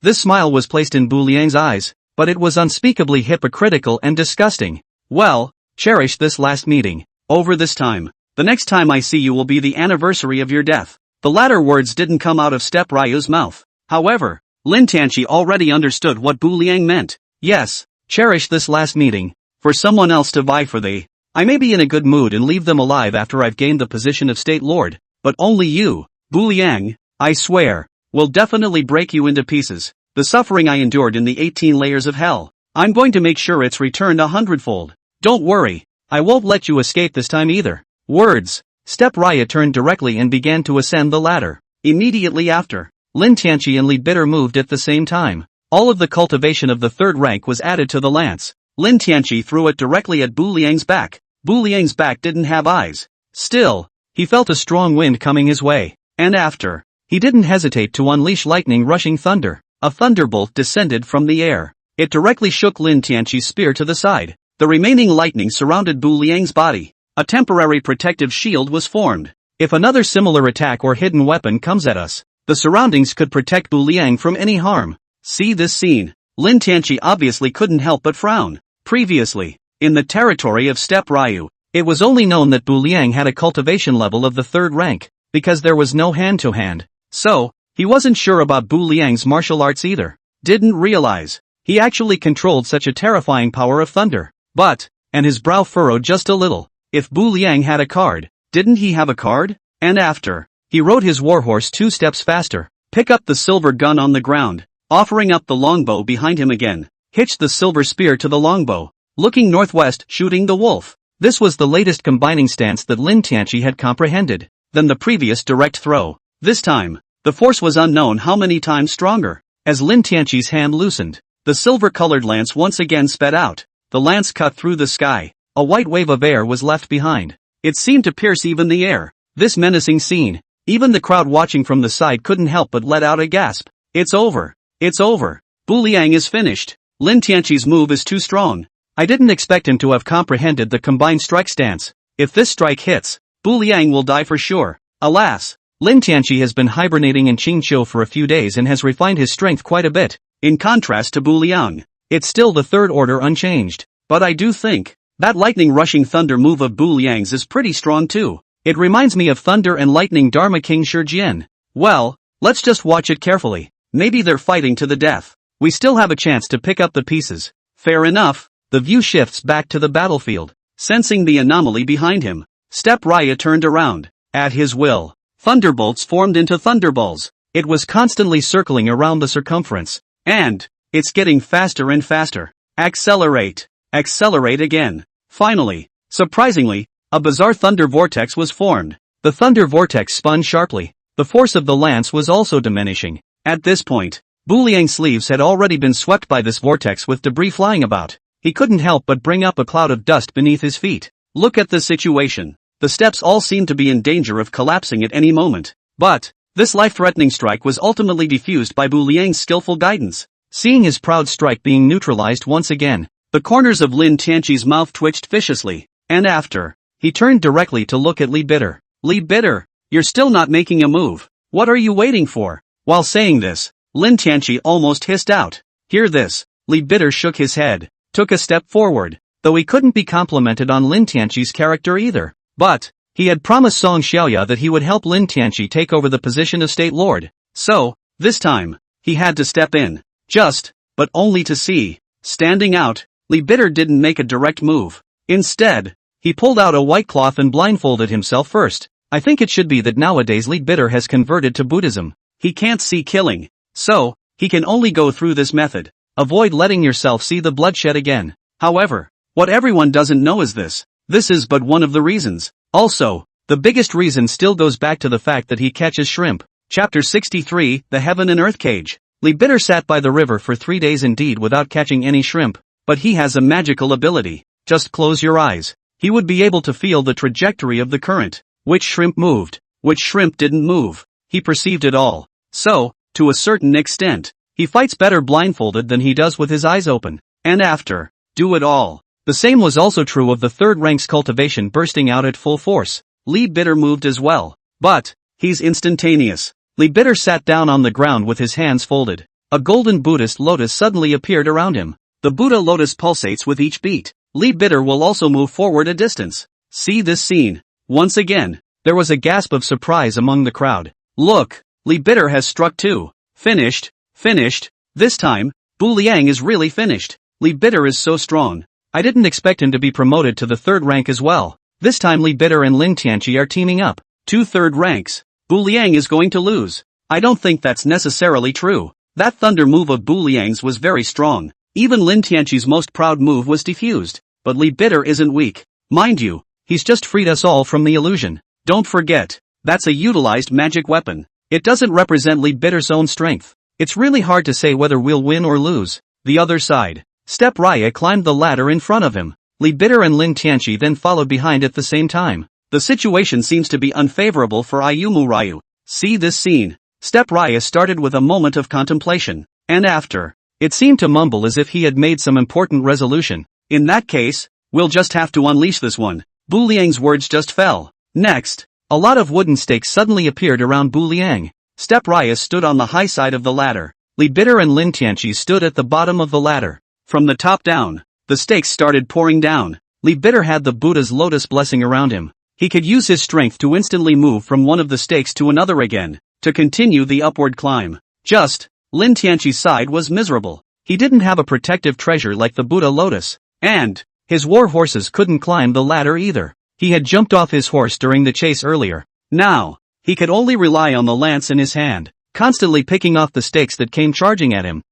This smile was placed in Bu Liang's eyes, but it was unspeakably hypocritical and disgusting. Well, cherish this last meeting. Over this time. The next time I see you will be the anniversary of your death. The latter words didn't come out of Step Ryu's mouth. However, Lin Tianqi already understood what Bu Liang meant. Yes. Cherish this last meeting, for someone else to vie for thee. I may be in a good mood and leave them alive after I've gained the position of State Lord, but only you, Bu Liang, I swear, will definitely break you into pieces. The suffering I endured in the 18 layers of hell, I'm going to make sure it's returned 100-fold. Don't worry, I won't let you escape this time either. Words. Step Rya turned directly and began to ascend the ladder. Immediately after, Lin Tianqi and Li Bitter moved at the same time. All of the cultivation of the third rank was added to the lance. Lin Tianqi threw it directly at Bu Liang's back. Bu Liang's back didn't have eyes. Still, he felt a strong wind coming his way. And after, he didn't hesitate to unleash lightning rushing thunder. A thunderbolt descended from the air. It directly shook Lin Tianqi's spear to the side. The remaining lightning surrounded Bu Liang's body. A temporary protective shield was formed. If another similar attack or hidden weapon comes at us, the surroundings could protect Bu Liang from any harm. See this scene. Lin Tianqi obviously couldn't help but frown. Previously, in the territory of Step Ryu, it was only known that Bu Liang had a cultivation level of the third rank, because there was no hand-to-hand. So, he wasn't sure about Bu Liang's martial arts either. Didn't realize, he actually controlled such a terrifying power of thunder. But, and his brow furrowed just a little, if Bu Liang had a card, didn't he have a card? And after, he rode his warhorse 2 steps faster, pick up the silver gun on the ground, offering up the longbow behind him again, hitched the silver spear to the longbow, looking northwest, shooting the wolf. This was the latest combining stance that Lin Tianqi had comprehended, than the previous direct throw. This time, the force was unknown how many times stronger. As Lin Tianqi's hand loosened, the silver-colored lance once again sped out. The lance cut through the sky. A white wave of air was left behind. It seemed to pierce even the air. This menacing scene, even the crowd watching from the side couldn't help but let out a gasp. It's over. It's over. Bu Liang is finished. Lin Tianqi's move is too strong. I didn't expect him to have comprehended the combined strike stance. If this strike hits, Bu Liang will die for sure. Alas, Lin Tianqi has been hibernating in Qinglou for a few days and has refined his strength quite a bit. In contrast to Bu Liang, it's still the third order unchanged. But I do think that lightning rushing thunder move of Bu Liang's is pretty strong too. It reminds me of thunder and lightning Dharma King Shijian. Well, let's just watch it carefully. Maybe they're fighting to the death. We still have a chance to pick up the pieces. Fair enough. The view shifts back to the battlefield. Sensing the anomaly behind him, Step Raya turned around. At his will, thunderbolts formed into thunderballs. It was constantly circling around the circumference. And it's getting faster and faster. Accelerate. Accelerate again. Finally, surprisingly, a bizarre thunder vortex was formed. The thunder vortex spun sharply. The force of the lance was also diminishing. At this point, Bu Liang's sleeves had already been swept by this vortex with debris flying about. He couldn't help but bring up a cloud of dust beneath his feet. Look at the situation. The steps all seemed to be in danger of collapsing at any moment. But this life-threatening strike was ultimately defused by Bu Liang's skillful guidance. Seeing his proud strike being neutralized once again, the corners of Lin Tianqi's mouth twitched viciously. And after, he turned directly to look at Li Bitter. Li Bitter, you're still not making a move. What are you waiting for? While saying this, Lin Tianqi almost hissed out. Hear this. Li Bitter shook his head, took a step forward, though he couldn't be complimented on Lin Tianqi's character either. But he had promised Song Xiaoya that he would help Lin Tianqi take over the position of State Lord. So, this time, he had to step in. Just, but only to see. Standing out, Li Bitter didn't make a direct move. Instead, he pulled out a white cloth and blindfolded himself first. I think it should be that nowadays Li Bitter has converted to Buddhism. He can't see killing. So, he can only go through this method. Avoid letting yourself see the bloodshed again. However, what everyone doesn't know is this. This is but one of the reasons. Also, the biggest reason still goes back to the fact that he catches shrimp. Chapter 63, The Heaven and Earth Cage. Li Bitter sat by the river for 3 days indeed without catching any shrimp. But he has a magical ability. Just close your eyes. He would be able to feel the trajectory of the current. Which shrimp moved, which shrimp didn't move. He perceived it all. So, to a certain extent, he fights better blindfolded than he does with his eyes open. And after, do it all. The same was also true of the third rank's cultivation bursting out at full force. Li Bitter moved as well. But he's instantaneous. Li Bitter sat down on the ground with his hands folded. A golden Buddhist lotus suddenly appeared around him. The Buddha lotus pulsates with each beat. Li Bitter will also move forward a distance. See this scene. Once again, there was a gasp of surprise among the crowd. Look, Li Bitter has struck too. Finished, finished. This time, Bu Liang is really finished. Li Bitter is so strong. I didn't expect him to be promoted to the third rank as well. This time Li Bitter and Lin Tianqi are teaming up. 2 third ranks. Bu Liang is going to lose. I don't think that's necessarily true. That thunder move of Bu Liang's was very strong. Even Lin Tianqi's most proud move was defused. But Li Bitter isn't weak. Mind you, he's just freed us all from the illusion. Don't forget, that's a utilized magic weapon. It doesn't represent Li Bitter's own strength. It's really hard to say whether we'll win or lose. The other side. Step Raya climbed the ladder in front of him. Li Bitter and Lin Tianqi then followed behind at the same time. The situation seems to be unfavorable for Ayumu Ryu. See this scene. Step Raya started with a moment of contemplation. And after, it seemed to mumble as if he had made some important resolution. In that case, we'll just have to unleash this one. Bu Liang's words just fell. Next, a lot of wooden stakes suddenly appeared around Bu Liang. Step Raya stood on the high side of the ladder. Li Bitter and Lin Tianqi stood at the bottom of the ladder. From the top down, the stakes started pouring down. Li Bitter had the Buddha's lotus blessing around him. He could use his strength to instantly move from one of the stakes to another again, to continue the upward climb. Just, Lin Tianqi's side was miserable. He didn't have a protective treasure like the Buddha lotus. And his war horses couldn't climb the ladder either. He had jumped off his horse during the chase earlier. Now, he could only rely on the lance in his hand, constantly picking off the stakes that came charging at him.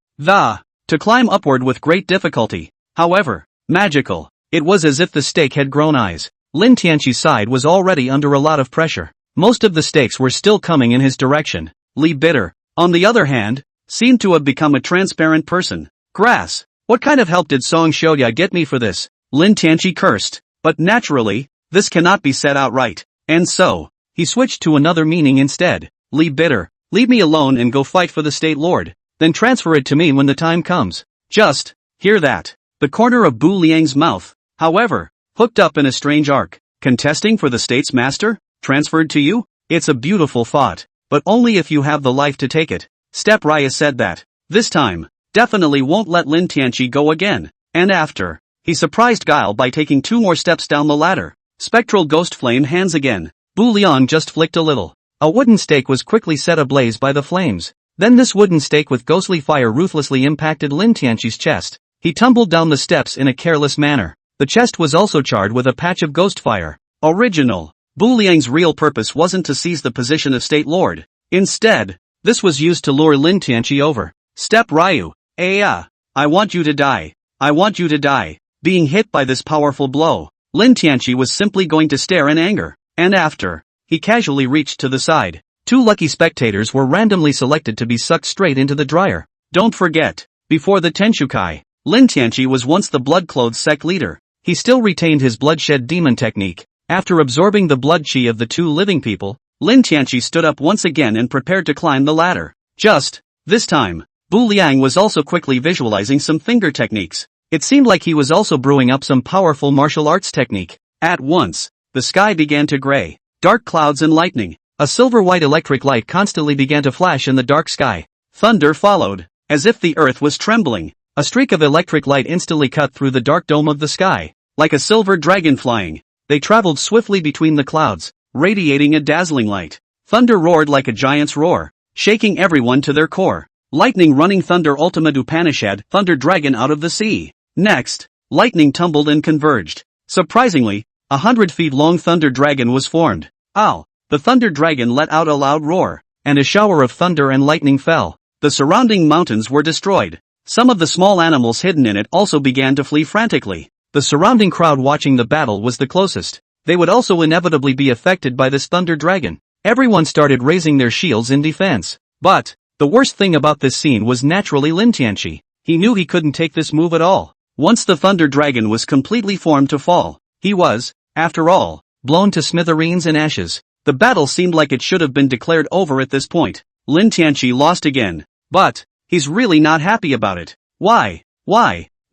To climb upward with great difficulty. However, magical. It was as if the stake had grown eyes. Lin Tianqi's side was already under a lot of pressure. Most of the stakes were still coming in his direction. Li Bitter, on the other hand, seemed to have become a transparent person. Grass. What kind of help did Song Xiaoya get me for this? Lin Tianqi cursed. But naturally, this cannot be said outright. And so, he switched to another meaning instead. Li Bitter, leave me alone and go fight for the State Lord. then transfer it to me when the time comes. Just, hear that. The corner of Bu Liang's mouth, however, hooked up in a strange arc. Contesting for the state's master? Transferred to you? It's a beautiful thought, but only if you have the life to take it. Step Raya said that. This time, definitely won't let Lin Tianqi go again. And after, he surprised Guile by taking 2 more steps down the ladder. Spectral ghost flame hands again. Bu Liang just flicked a little. A wooden stake was quickly set ablaze by the flames. Then this wooden stake with ghostly fire ruthlessly impacted Lin Tianqi's chest. He tumbled down the steps in a careless manner. The chest was also charred with a patch of ghost fire. Original. Bu Liang's real purpose wasn't to seize the position of State Lord. Instead, this was used to lure Lin Tianqi over. Step Ryu. I want you to die. I want you to die. Being hit by this powerful blow, Lin Tianqi was simply going to stare in anger. And after, he casually reached to the side. 2 lucky spectators were randomly selected to be sucked straight into the dryer. Don't forget, before the Tenshukai, Lin Tianqi was once the blood-clothed sect leader. He still retained his bloodshed demon technique. After absorbing the blood chi of the 2 living people, Lin Tianqi stood up once again and prepared to climb the ladder. Just, this time, Bu Liang was also quickly visualizing some finger techniques. It seemed like he was also brewing up some powerful martial arts technique. At once, the sky began to gray. Dark clouds and lightning. A silver-white electric light constantly began to flash in the dark sky. Thunder followed. As if the earth was trembling, a streak of electric light instantly cut through the dark dome of the sky. Like a silver dragon flying, they traveled swiftly between the clouds, radiating a dazzling light. Thunder roared like a giant's roar, shaking everyone to their core. Lightning running thunder Ultimate Upanishad, thunder dragon out of the sea. Next, lightning tumbled and converged. Surprisingly, 100 feet long thunder dragon was formed. Ow! The thunder dragon let out a loud roar, and a shower of thunder and lightning fell. The surrounding mountains were destroyed. Some of the small animals hidden in it also began to flee frantically. The surrounding crowd watching the battle was the closest. They would also inevitably be affected by this thunder dragon. Everyone started raising their shields in defense. But, the worst thing about this scene was naturally Lin Tianqi. He knew he couldn't take this move at all. Once the thunder dragon was completely formed to fall, he was, after all, blown to smithereens and ashes. The battle seemed like it should have been declared over at this point. Lin Tianqi lost again. But, he's really not happy about it. Why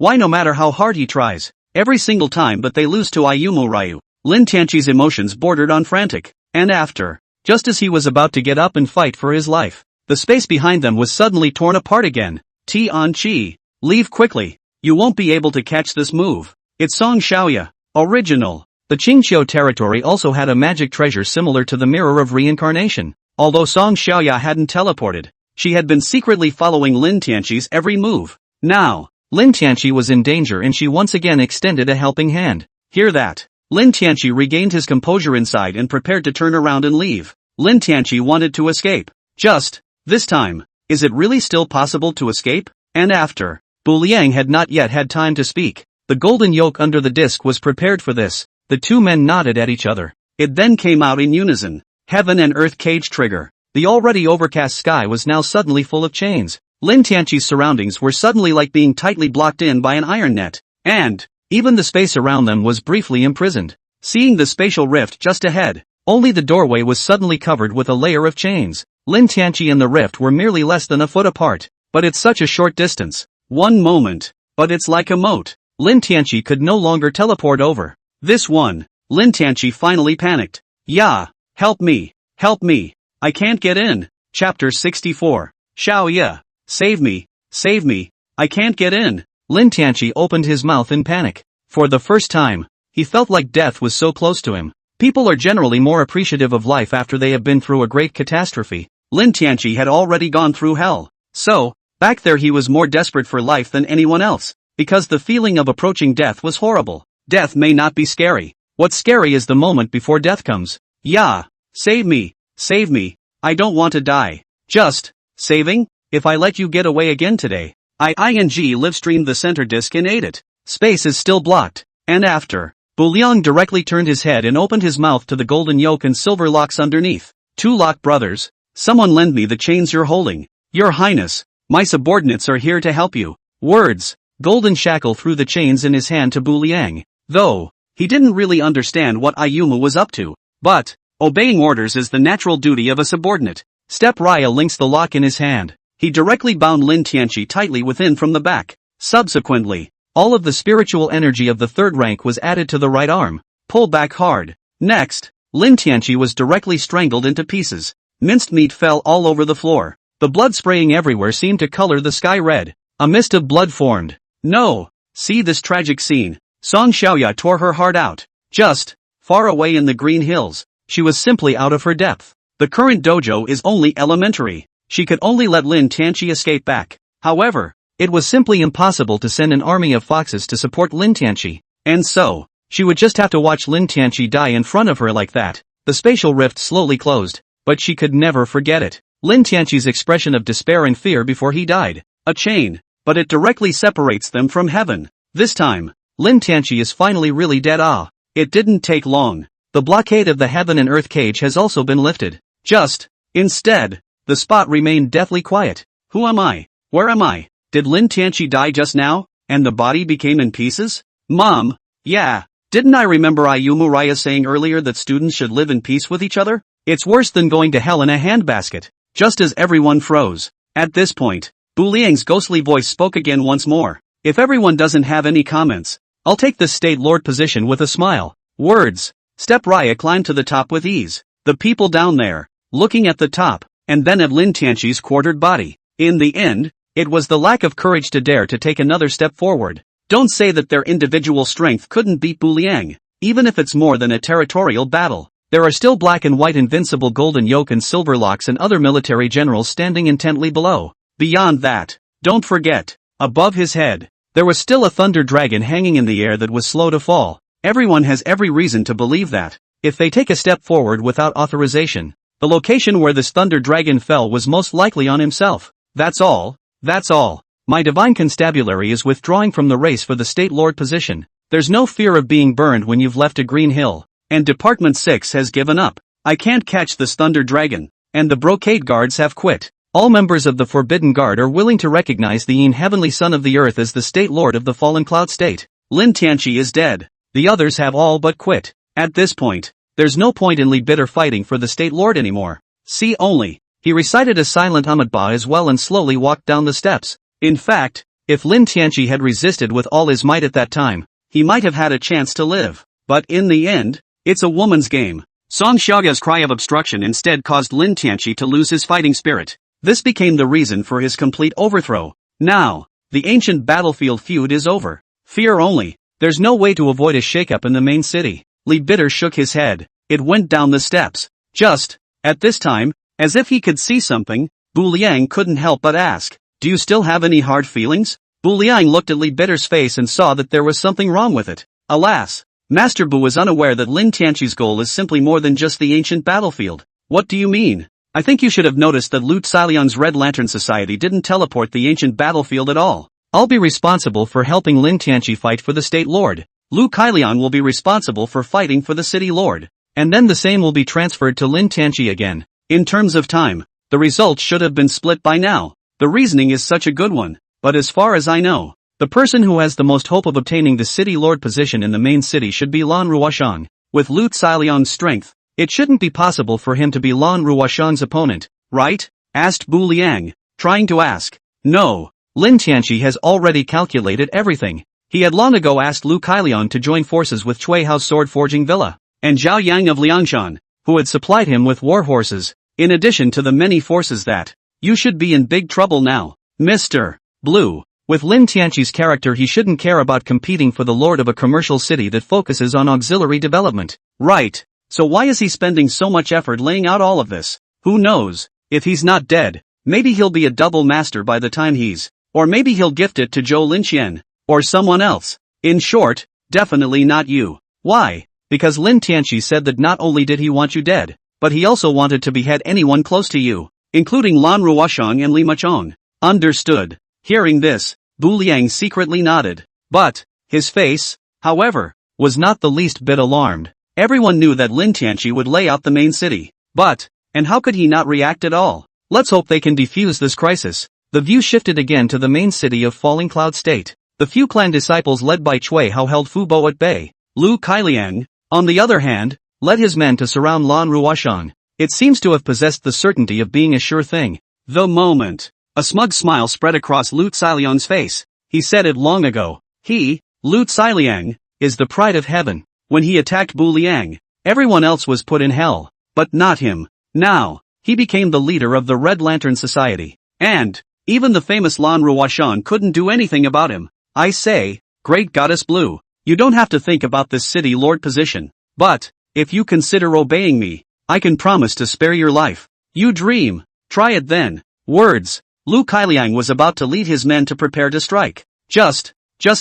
no matter how hard he tries, every single time but they lose to Ayumu Ryu. Lin Tianqi's emotions bordered on frantic. And after, just as he was about to get up and fight for his life, the space behind them was suddenly torn apart again. Tianqi, leave quickly. You won't be able to catch this move. It's Song Xiaoya. Original. The Qingqiu territory also had a magic treasure similar to the Mirror of Reincarnation. Although Song Xiaoya hadn't teleported, she had been secretly following Lin Tianqi's every move. Now, Lin Tianqi was in danger and she once again extended a helping hand. Hear that? Lin Tianqi regained his composure inside and prepared to turn around and leave. Lin Tianqi wanted to escape. Just, this time, is it really still possible to escape? And after, Bu Liang had not yet had time to speak. The golden yoke under the disc was prepared for this. The 2 men nodded at each other. It then came out in unison. Heaven and earth cage trigger. The already overcast sky was now suddenly full of chains. Lin Tianqi's surroundings were suddenly like being tightly blocked in by an iron net. And, even the space around them was briefly imprisoned. Seeing the spatial rift just ahead, only the doorway was suddenly covered with a layer of chains. Lin Tianqi and the rift were merely less than a foot apart. But it's such a short distance. One moment. But it's like a moat. Lin Tianqi could no longer teleport over. This one. Lin Tianqi finally panicked. Yeah, help me, I can't get in. Chapter 64. Xiaoya, save me, I can't get in. Lin Tianqi opened his mouth in panic. For the first time, he felt like death was so close to him. People are generally more appreciative of life after they have been through a great catastrophe. Lin Tianqi had already gone through hell. So, back there he was more desperate for life than anyone else, because the feeling of approaching death was horrible. Death may not be scary. What's scary is the moment before death comes. Yeah, save me, I don't want to die. Just, saving? If I let you get away again today, ING live-streamed the center disk and ate it. Space is still blocked. And after, Bu Liang directly turned his head and opened his mouth to the golden yoke and silver locks underneath. 2 lock brothers. Someone lend me the chains you're holding. Your Highness, my subordinates are here to help you. Words. Golden shackle threw the chains in his hand to Bu Liang. Though, he didn't really understand what Ayumu was up to. But, obeying orders is the natural duty of a subordinate. Step Raya links the lock in his hand. he directly bound Lin Tianqi tightly within from the back. Subsequently, all of the spiritual energy of the third rank was added to the right arm. Pull back hard. Next, Lin Tianqi was directly strangled into pieces. Minced meat fell all over the floor. The blood spraying everywhere seemed to color the sky red. A mist of blood formed. No! See this tragic scene. Song Xiaoya tore her heart out. Just, far away in the green hills, she was simply out of her depth. The current dojo is only elementary. She could only let Lin Tianqi escape back. However, it was simply impossible to send an army of foxes to support Lin Tianqi. And so, she would just have to watch Lin Tianqi die in front of her like that. The spatial rift slowly closed, but she could never forget it. Lin Tianqi's expression of despair and fear before he died. A chain, but it directly separates them from heaven. This time, Lin Tianqi is finally really dead. It didn't take long. The blockade of the heaven and earth cage has also been lifted. Instead, the spot remained deathly quiet. Who am I? Where am I? Did Lin Tianqi die just now, and the body became in pieces? Mom, yeah, didn't I remember Ayumu Raya saying earlier that students should live in peace with each other? It's worse than going to hell in a handbasket. Just as everyone froze. At this point, Bu Liang's ghostly voice spoke again once more. If everyone doesn't have any comments, I'll take the state lord position with a smile. Words. Step Raya climbed to the top with ease. The people down there, looking at the top, and then at Lin Tianqi's quartered body. In the end, it was the lack of courage to dare to take another step forward. Don't say that their individual strength couldn't beat Bu Liang, even if it's more than a territorial battle. There are still black and white invincible golden yoke and silver locks and other military generals standing intently below. Beyond that, don't forget, above his head, there was still a thunder dragon hanging in the air that was slow to fall. Everyone has every reason to believe that, if they take a step forward without authorization, the location where this thunder dragon fell was most likely on himself. That's all. My divine constabulary is withdrawing from the race for the state lord position. There's no fear of being burned when you've left a green hill. And Department 6 has given up. I can't catch this thunder dragon. And the brocade guards have quit. All members of the Forbidden Guard are willing to recognize the Yin Heavenly Son of the Earth as the state lord of the fallen cloud state. Lin Tianqi is dead. The others have all but quit. At this point, there's no point in Li Bitter fighting for the state lord anymore. See only. He recited a silent Ahmadba as well and slowly walked down the steps. In fact, if Lin Tianqi had resisted with all his might at that time, he might have had a chance to live. But in the end, it's a woman's game. Song Xiaoya's cry of obstruction instead caused Lin Tianqi to lose his fighting spirit. This became the reason for his complete overthrow. Now, the ancient battlefield feud is over. Fear only. There's no way to avoid a shakeup in the main city. Li Bitter shook his head. It went down the steps. Just, at this time, as if he could see something, Bu Liang couldn't help but ask, "Do you still have any hard feelings?" Bu Liang looked at Li Bitter's face and saw that there was something wrong with it. Alas, Master Bu was unaware that Lin Tianqi's goal is simply more than just the ancient battlefield. What do you mean? I think you should have noticed that Lu Cailiang's Red Lantern Society didn't teleport the ancient battlefield at all. I'll be responsible for helping Lin Tianqi fight for the state lord. Lu Cailiang will be responsible for fighting for the city lord. And then the same will be transferred to Lin Tianqi again. In terms of time, the results should have been split by now. The reasoning is such a good one. But as far as I know, the person who has the most hope of obtaining the city lord position in the main city should be Lan Ruoshang. With Lu Cailiang's strength, it shouldn't be possible for him to be Lan Ruoshang's opponent, right? Asked Bu Liang, trying to ask. No, Lin Tianqi has already calculated everything. He had long ago asked Lu Cailiang to join forces with Cui Hao's sword forging villa, and Zhao Yang of Liangshan, who had supplied him with war horses, in addition to the many forces that, you should be in big trouble now, Mr. Blue. With Lin Tianqi's character, he shouldn't care about competing for the lord of a commercial city that focuses on auxiliary development. Right. So why is he spending so much effort laying out all of this? Who knows? If he's not dead, maybe he'll be a double master by the time he's, or maybe he'll gift it to Zhou Linqian, or someone else. In short, definitely not you. Why? Because Lin Tianqi said that not only did he want you dead, but he also wanted to behead anyone close to you, including Lan Ruoshang and Li Machong. Understood. Hearing this, Bu Liang secretly nodded. But, his face, however, was not the least bit alarmed. Everyone knew that Lin Tianqi would lay out the main city. But, and how could he not react at all? Let's hope they can defuse this crisis. The view shifted again to the main city of Falling Cloud State. The few clan disciples led by Cui Hao held Fu Bo at bay. Lu Cailiang, on the other hand, led his men to surround Lan Ruoshang. It seems to have possessed the certainty of being a sure thing. The moment A smug smile spread across Lu Xiliang's face. He said it long ago. He, Lu Xiliang, is the pride of heaven. When he attacked Bu Liang, everyone else was put in hell. But not him. Now, he became the leader of the Red Lantern Society. And, even the famous Lan Ruoshan couldn't do anything about him. I say, Great Goddess Blue, you don't have to think about this city lord position. But, if you consider obeying me, I can promise to spare your life. You dream. Try it then. Words. Lu Xiliang was about to lead his men to prepare to strike. Just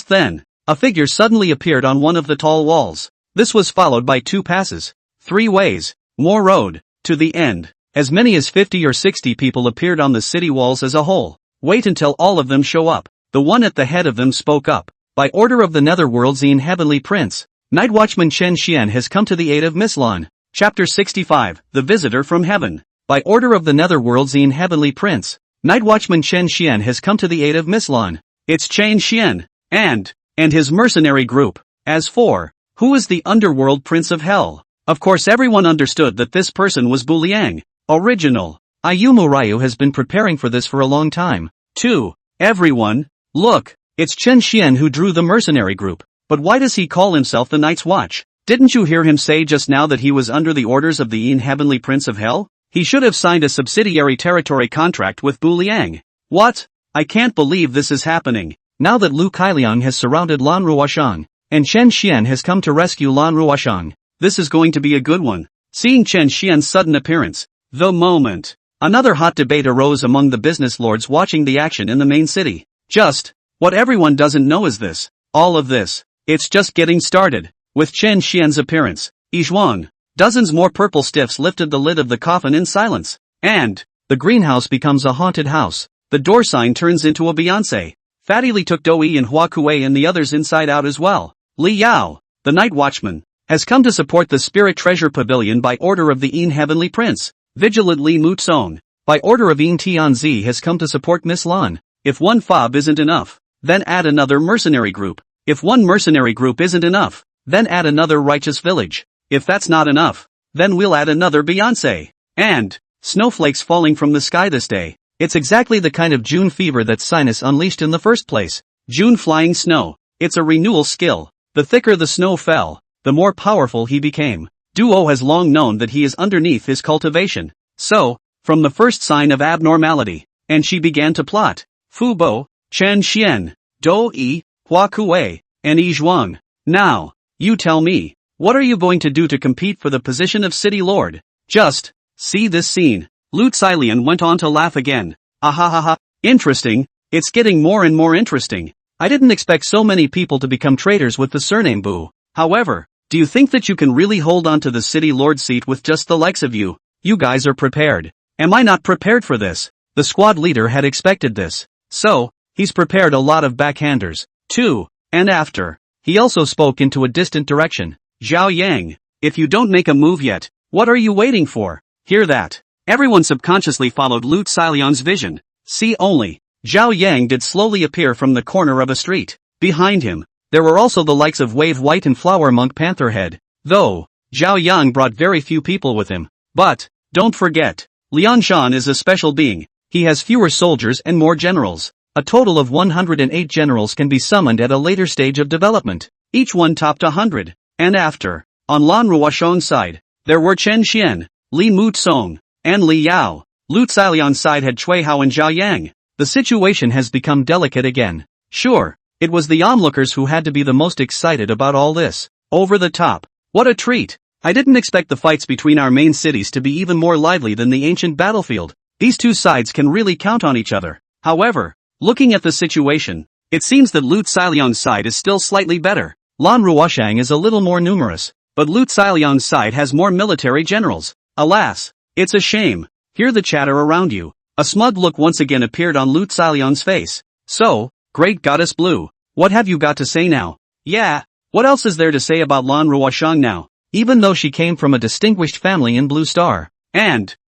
then, a figure suddenly appeared on one of the tall walls. This was followed by 2 passes. 3 ways. More road. To the end. As many as 50 or 60 people appeared on the city walls as a whole. Wait until all of them show up. The one at the head of them spoke up. By order of the Netherworld's Heavenly Prince, Night Watchman Chen Xian has come to the aid of Miss Lan. Chapter 65, The Visitor from Heaven. By order of the Netherworld's Heavenly Prince, Night Watchman Chen Xian has come to the aid of Miss Lan. It's Chen Xian, and his mercenary group. As for, who is the Underworld Prince of Hell? Of course everyone understood that this person was Bu Liang. Original. Ayumu Ryu has been preparing for this for a long time. 2. Everyone, look, it's Chen Xian who drew the mercenary group. But why does he call himself the Night's Watch? Didn't you hear him say just now that he was under the orders of the Heavenly Prince of Hell? He should have signed a subsidiary territory contract with Bu Liang. What? I can't believe this is happening. Now that Lu Xiliang has surrounded Lan Ruoshan, and Chen Xian has come to rescue Lan Ruoshan, this is going to be a good one. Seeing Chen Xian's sudden appearance, the moment, another hot debate arose among the business lords watching the action in the main city. Just, what everyone doesn't know is this. All of this, it's just getting started. With Chen Xian's appearance, Yizhuang, dozens more purple stiffs lifted the lid of the coffin in silence. And, the greenhouse becomes a haunted house. The door sign turns into a Beyonce. Fatty Li took Doi and Hua Kuei and the others inside out as well. Li Yao, the night watchman, has come to support the Spirit Treasure Pavilion by order of the Heavenly Prince. Vigilant Li Mutsong, by order of Tianzi has come to support Miss Lan. If one fob isn't enough, then add another mercenary group. If one mercenary group isn't enough, then add another righteous village. If that's not enough, then we'll add another Beyonce. And, snowflakes falling from the sky this day. It's exactly the kind of June fever that Sinus unleashed in the first place. June flying snow. It's a renewal skill. The thicker the snow fell, the more powerful he became. Duo has long known that he is underneath his cultivation. So, from the first sign of abnormality, and she began to plot. Fubo, Chen Xian, Dou-yi, Hua Kuei, and Yizhuang. Now, you tell me, what are you going to do to compete for the position of City Lord? Just, see this scene. Lu Xiliang went on to laugh again. Ahahaha, interesting, it's getting more and more interesting. I didn't expect so many people to become traitors with the surname Bu. However, do you think that you can really hold on to the City Lord seat with just the likes of you? You guys are prepared. Am I not prepared for this? The squad leader had expected this. So, he's prepared a lot of backhanders, too. And after, he also spoke into a distant direction. Zhao Yang, if you don't make a move yet, what are you waiting for? Hear that? Everyone subconsciously followed Lu Xiliang's vision. See only, Zhao Yang did slowly appear from the corner of a street. Behind him, there were also the likes of Wave White and Flower Monk Pantherhead. Though, Zhao Yang brought very few people with him. But, don't forget, Lian Shan is a special being. He has fewer soldiers and more generals. A total of 108 generals can be summoned at a later stage of development. Each one topped 100. And after, on Lan Ruoshan's side, there were Chen Xian, Li Mutsong, and Li Yao. Lu Xiliang's side had Cui Hao and Zhao Yang. The situation has become delicate again. Sure, it was the onlookers who had to be the most excited about all this. Over the top. What a treat. I didn't expect the fights between our main cities to be even more lively than the ancient battlefield. These two sides can really count on each other. However, looking at the situation, it seems that Lu Xiliang's side is still slightly better. Lan Ruoshang is a little more numerous, but Lu Xiliang's side has more military generals. Alas, it's a shame. Hear the chatter around you. A smug look once again appeared on Lu Xiliang's face. So, Great Goddess Blue, what have you got to say now? Yeah, what else is there to say about Lan Ruoshang now? Even though she came from a distinguished family in Blue Star,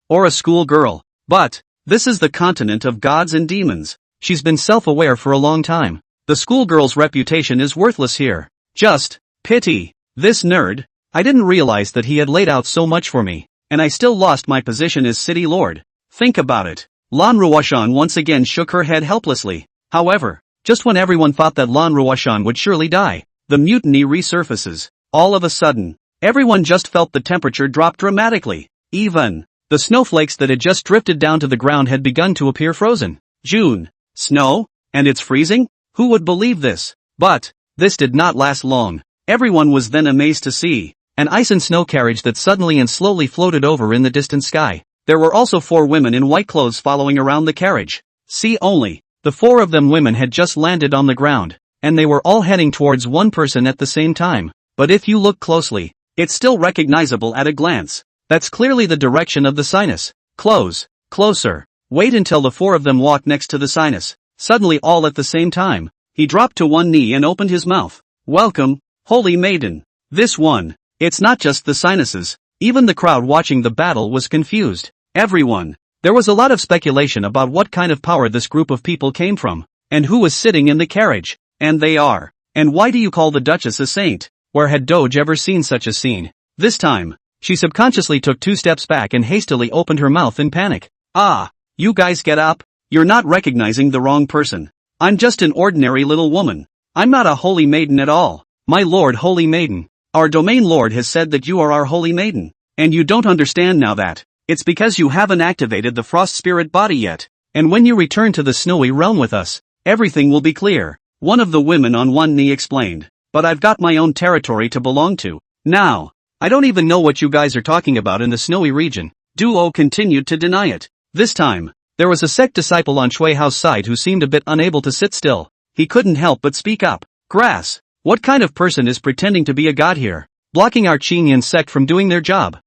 or a school girl. But, this is the continent of gods and demons. She's been self-aware for a long time. The schoolgirl's reputation is worthless here. Just, pity. This nerd, I didn't realize that he had laid out so much for me, and I still lost my position as City Lord. Think about it. Lan Ruoshan once again shook her head helplessly. However, just when everyone thought that Lan Ruoshan would surely die, the mutiny resurfaces. All of a sudden, everyone just felt the temperature drop dramatically. Even the snowflakes that had just drifted down to the ground had begun to appear frozen. June. Snow? And it's freezing? Who would believe this? But this did not last long. Everyone was then amazed to see an ice and snow carriage that suddenly and slowly floated over in the distant sky. There were also 4 women in white clothes following around the carriage. See only, the 4 of them women had just landed on the ground, and they were all heading towards one person at the same time. But if you look closely, it's still recognizable at a glance. That's clearly the direction of the sinus. Closer. Wait until the 4 of them walk next to the sinus. Suddenly all at the same time, he dropped to one knee and opened his mouth. Welcome, holy maiden. This one. It's not just the sinuses. Even the crowd watching the battle was confused. Everyone. There was a lot of speculation about what kind of power this group of people came from, and who was sitting in the carriage. And they are. And why do you call the Duchess a saint? Where had Doge ever seen such a scene? This time, she subconsciously took 2 steps back and hastily opened her mouth in panic. Ah, you guys get up. You're not recognizing the wrong person. I'm just an ordinary little woman. I'm not a holy maiden at all. My lord holy maiden. Our domain lord has said that you are our holy maiden. And you don't understand now that. It's because you haven't activated the frost spirit body yet. And when you return to the snowy realm with us, everything will be clear. One of the women on one knee explained. But I've got my own territory to belong to. Now, I don't even know what you guys are talking about in the snowy region. Duo continued to deny it. This time, there was a sect disciple on Shui Hao's side who seemed a bit unable to sit still. He couldn't help but speak up. Grass. What kind of person is pretending to be a god here? Blocking our Qinglou sect from doing their job.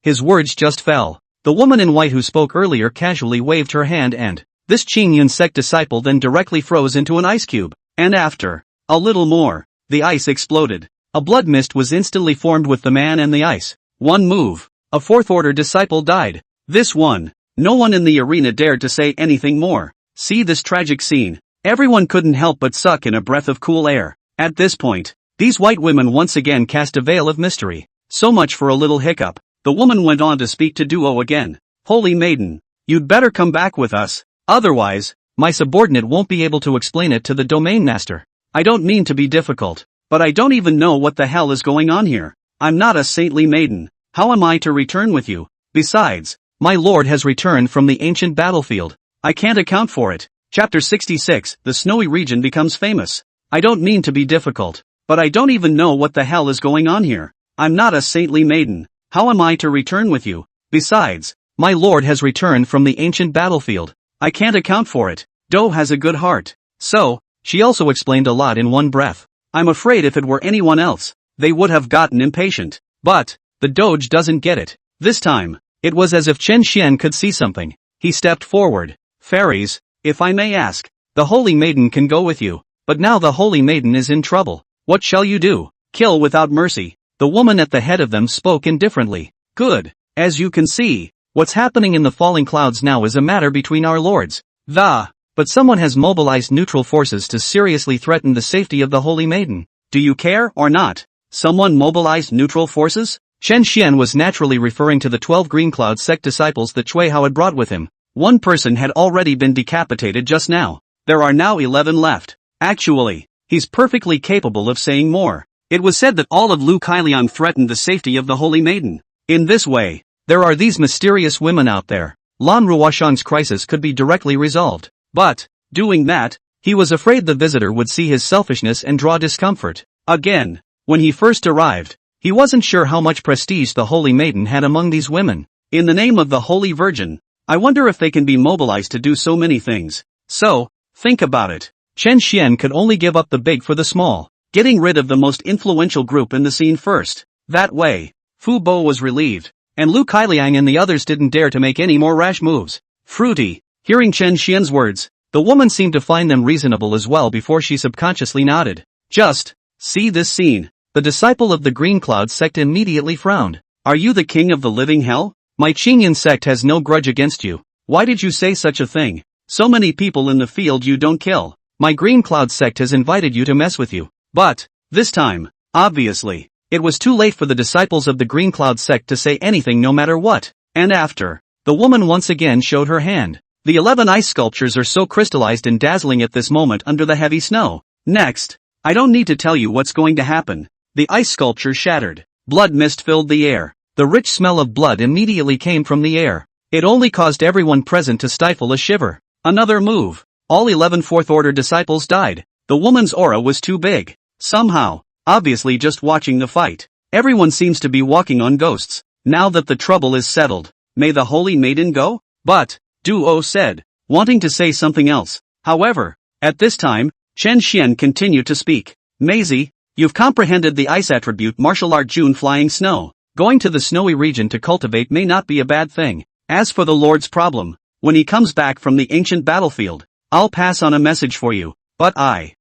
His words just fell. The woman in white who spoke earlier casually waved her hand and this Qinglou sect disciple then directly froze into an ice cube. And after a little more, the ice exploded. A blood mist was instantly formed with the man and the ice. One move. A 4th order disciple died. This one. No one in the arena dared to say anything more. See this tragic scene. Everyone couldn't help but suck in a breath of cool air. At this point, these white women once again cast a veil of mystery. So much for a little hiccup. The woman went on to speak to Duo again. Holy maiden, you'd better come back with us. Otherwise, my subordinate won't be able to explain it to the domain master. I don't mean to be difficult, but I don't even know what the hell is going on here. I'm not a saintly maiden. How am I to return with you? Besides, my lord has returned from the ancient battlefield. I can't account for it. Chapter 66, the snowy region becomes famous. I don't mean to be difficult, but I don't even know what the hell is going on here. I'm not a saintly maiden. How am I to return with you? Besides, my lord has returned from the ancient battlefield. I can't account for it. Do has a good heart. So, she also explained a lot in one breath. I'm afraid if it were anyone else, they would have gotten impatient. But the Doge doesn't get it. This time, it was as if Chen Xian could see something. He stepped forward. Fairies, if I may ask, the holy maiden can go with you. But now the holy maiden is in trouble. What shall you do? Kill without mercy. The woman at the head of them spoke indifferently. Good. As you can see, what's happening in the falling clouds now is a matter between our lords. But someone has mobilized neutral forces to seriously threaten the safety of the holy maiden. Do you care or not? Someone mobilized neutral forces? Chen Xian was naturally referring to the 12 Green Cloud sect disciples that Cui Hao had brought with him. One person had already been decapitated just now. There are now 11 left. Actually, he's perfectly capable of saying more. It was said that all of Lu Kailiang threatened the safety of the holy maiden. In this way, there are these mysterious women out there. Lan Ruoshang's crisis could be directly resolved. But, doing that, he was afraid the visitor would see his selfishness and draw discomfort. Again, when he first arrived, he wasn't sure how much prestige the holy maiden had among these women. In the name of the Holy Virgin, I wonder if they can be mobilized to do so many things. So, think about it. Chen Xian could only give up the big for the small, getting rid of the most influential group in the scene first. That way, Fu Bo was relieved, and Lu Kailiang and the others didn't dare to make any more rash moves. Fruity. Hearing Chen Xian's words, the woman seemed to find them reasonable as well before she subconsciously nodded. Just see this scene. The disciple of the Green Cloud sect immediately frowned. Are you the king of the living hell? My Qinglou sect has no grudge against you. Why did you say such a thing? So many people in the field you don't kill. My Green Cloud sect has invited you to mess with you. But, this time, obviously, it was too late for the disciples of the Green Cloud sect to say anything no matter what. And after, the woman once again showed her hand. The 11 ice sculptures are so crystallized and dazzling at this moment under the heavy snow. Next, I don't need to tell you what's going to happen. The ice sculpture shattered. Blood mist filled the air. The rich smell of blood immediately came from the air. It only caused everyone present to stifle a shiver. Another move. All 11 Fourth Order disciples died. The woman's aura was too big. Somehow, obviously just watching the fight, everyone seems to be walking on ghosts. Now that the trouble is settled, may the Holy Maiden go? But, Duo said, wanting to say something else. However, at this time, Chen Xian continued to speak. Maisie, you've comprehended the ice attribute martial art June flying snow. Going to the snowy region to cultivate may not be a bad thing. As for the Lord's problem, when he comes back from the ancient battlefield, I'll pass on a message for you. But I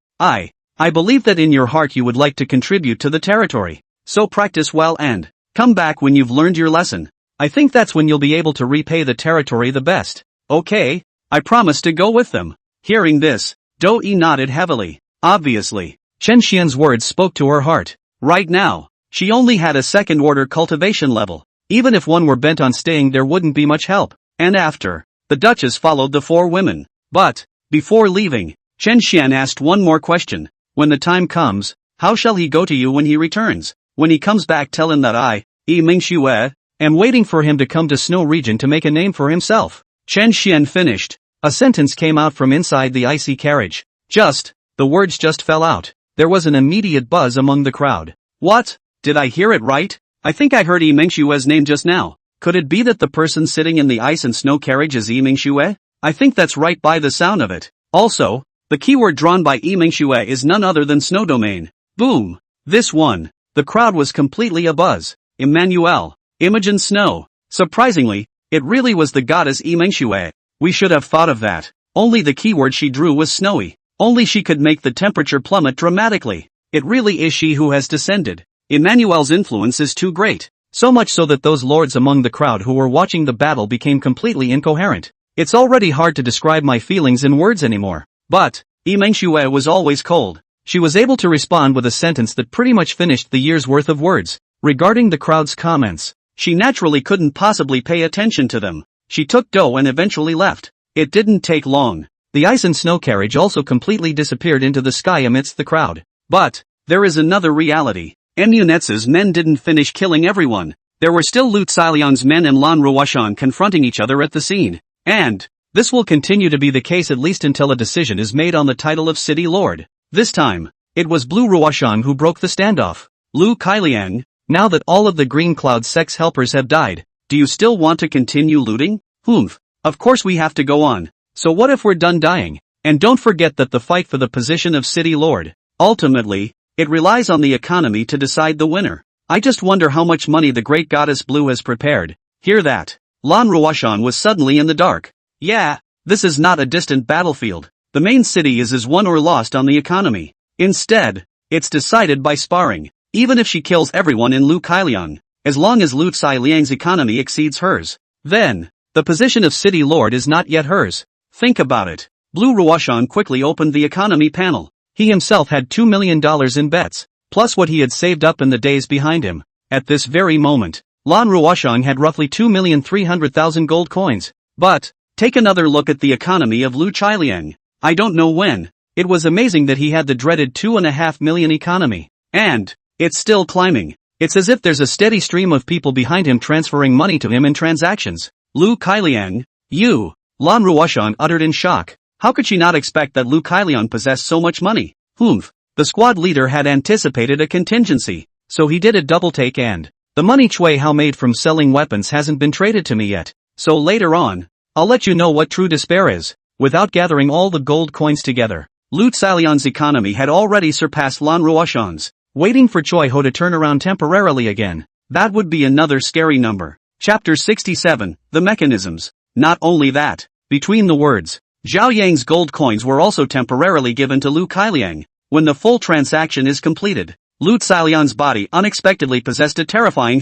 believe that in your heart you would like to contribute to the territory. So practice well and come back when you've learned your lesson. I think that's when you'll be able to repay the territory the best. Okay, I promise to go with them. Hearing this, Dou-yi nodded heavily. Obviously, Chen Xian's words spoke to her heart. Right now, she only had a second-order cultivation level. Even if one were bent on staying there wouldn't be much help. And after, the Duchess followed the 4 women. But, before leaving, Chen Xian asked one more question. When the time comes, how shall he go to you when he returns? When he comes back tell him that I, Yi Mingxue, am waiting for him to come to Snow Region to make a name for himself. Chen Xian finished. A sentence came out from inside the icy carriage. The words just fell out. There was an immediate buzz among the crowd. What? Did I hear it right? I think I heard Yi Mingxue's name just now. Could it be that the person sitting in the ice and snow carriage is Yi Mingxue? I think that's right by the sound of it. Also, the keyword drawn by Yi Mingxue is none other than snow domain. Boom! This one. The crowd was completely abuzz. Emmanuel. Imogen Snow. Surprisingly, it really was the goddess Yi Mingxue. We should have thought of that. Only the keyword she drew was snowy. Only she could make the temperature plummet dramatically. It really is she who has descended. Emmanuel's influence is too great. So much so that those lords among the crowd who were watching the battle became completely incoherent. It's already hard to describe my feelings in words anymore. But, Yi Mingxue was always cold. She was able to respond with a sentence that pretty much finished the year's worth of words. Regarding the crowd's comments, she naturally couldn't possibly pay attention to them. She took dough and eventually left. It didn't take long. The ice and snow carriage also completely disappeared into the sky amidst the crowd. But, there is another reality. Emunetz's men didn't finish killing everyone. There were still Lu Cailiang's men and Lan Ruoshan confronting each other at the scene. And, this will continue to be the case at least until a decision is made on the title of City Lord. This time, it was Blue Ruoshan who broke the standoff. Lu Cailiang, now that all of the Green Cloud sex helpers have died, do you still want to continue looting? Of course we have to go on. So what if we're done dying? And don't forget that the fight for the position of City Lord, ultimately, it relies on the economy to decide the winner. I just wonder how much money the great goddess Blue has prepared. Hear that? Lan Ruoshan was suddenly in the dark. Yeah, this is not a distant battlefield. The main city is won or lost on the economy. Instead, it's decided by sparring. Even if she kills everyone in Lu Cailiang, as long as Lu Cailiang's economy exceeds hers, then, the position of City Lord is not yet hers. Think about it. Blue Ruoshan quickly opened the economy panel. He himself had $2 million in bets, plus what he had saved up in the days behind him. At this very moment, Lan Ruoshan had roughly 2,300,000 gold coins. But, take another look at the economy of Lu Cailiang. I don't know when. It was amazing that he had the dreaded 2.5 million economy. And, it's still climbing. It's as if there's a steady stream of people behind him transferring money to him in transactions. Lu Cailiang, you, Lan Ruoshan uttered in shock. How could she not expect that Lu Cailiang possessed so much money? The squad leader had anticipated a contingency, so he did a double take and the money Cui Hao made from selling weapons hasn't been traded to me yet. So later on, I'll let you know what true despair is. Without gathering all the gold coins together, Lu Cailiang's economy had already surpassed Lan Ruoshan's. Waiting for Cui Hao to turn around temporarily again, that would be another scary number. Chapter 67, The Mechanisms. Not only that, between the words, Zhao Yang's gold coins were also temporarily given to Lu Cailiang. When the full transaction is completed, Lu Cailiang's body unexpectedly possessed a terrifying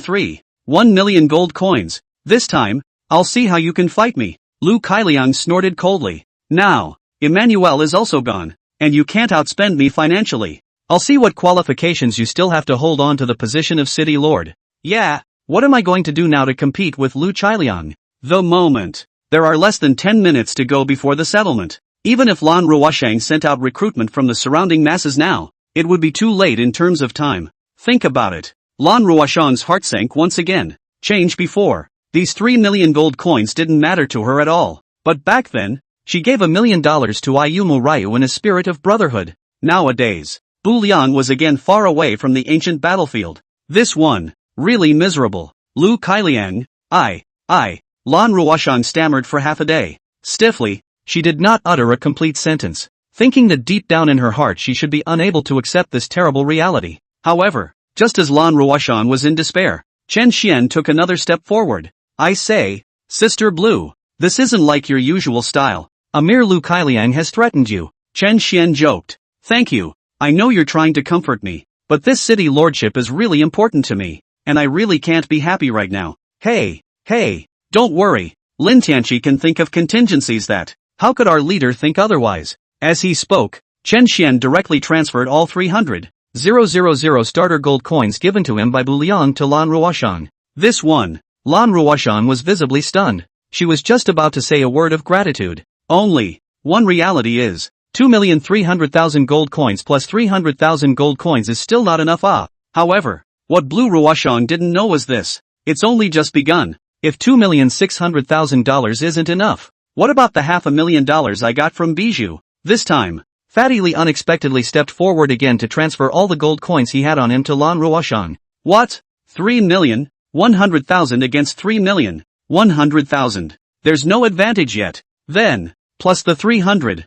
1 million gold coins. This time, I'll see how you can fight me. Lu Cailiang snorted coldly. Now, Emmanuel is also gone, and you can't outspend me financially. I'll see what qualifications you still have to hold on to the position of City Lord. Yeah, what am I going to do now to compete with Lu Cailiang? The moment There are less than 10 minutes to go before the settlement. Even if Lan Ruoshang sent out recruitment from the surrounding masses now, it would be too late in terms of time. Think about it. Lan Ruoshang's heart sank once again. Change before. These 3 million gold coins didn't matter to her at all. But back then, she gave $1 million to Ayumu Ryu in a spirit of brotherhood. Nowadays, Bu Liang was again far away from the ancient battlefield. This one, really miserable. Lu Kailiang, Lan Ruoshang stammered for half a day. Stiffly, she did not utter a complete sentence, thinking that deep down in her heart she should be unable to accept this terrible reality. However, just as Lan Ruoshang was in despair, Chen Xian took another step forward. I say, Sister Blue, this isn't like your usual style. A mere Lu Kailiang has threatened you. Chen Xian joked. Thank you, I know you're trying to comfort me, but this city lordship is really important to me, and I really can't be happy right now. Hey, don't worry, Lin Tianqi can think of contingencies that, how could our leader think otherwise? As he spoke, Chen Xian directly transferred all 300,000 starter gold coins given to him by Bu Liang to Lan Ruoshang. This one, Lan Ruoshang was visibly stunned. She was just about to say a word of gratitude. Only, one reality is, 2,300,000 gold coins plus 300,000 gold coins is still not enough. However, what Blue Ruoshang didn't know was this. It's only just begun. If $2,600,000 isn't enough, what about the $500,000 I got from Bijou? This time, Fatty Li unexpectedly stepped forward again to transfer all the gold coins he had on him to Lan Ruoshang. What? 3,100,000 against 3,100,000. There's no advantage yet. Then, plus the 300,000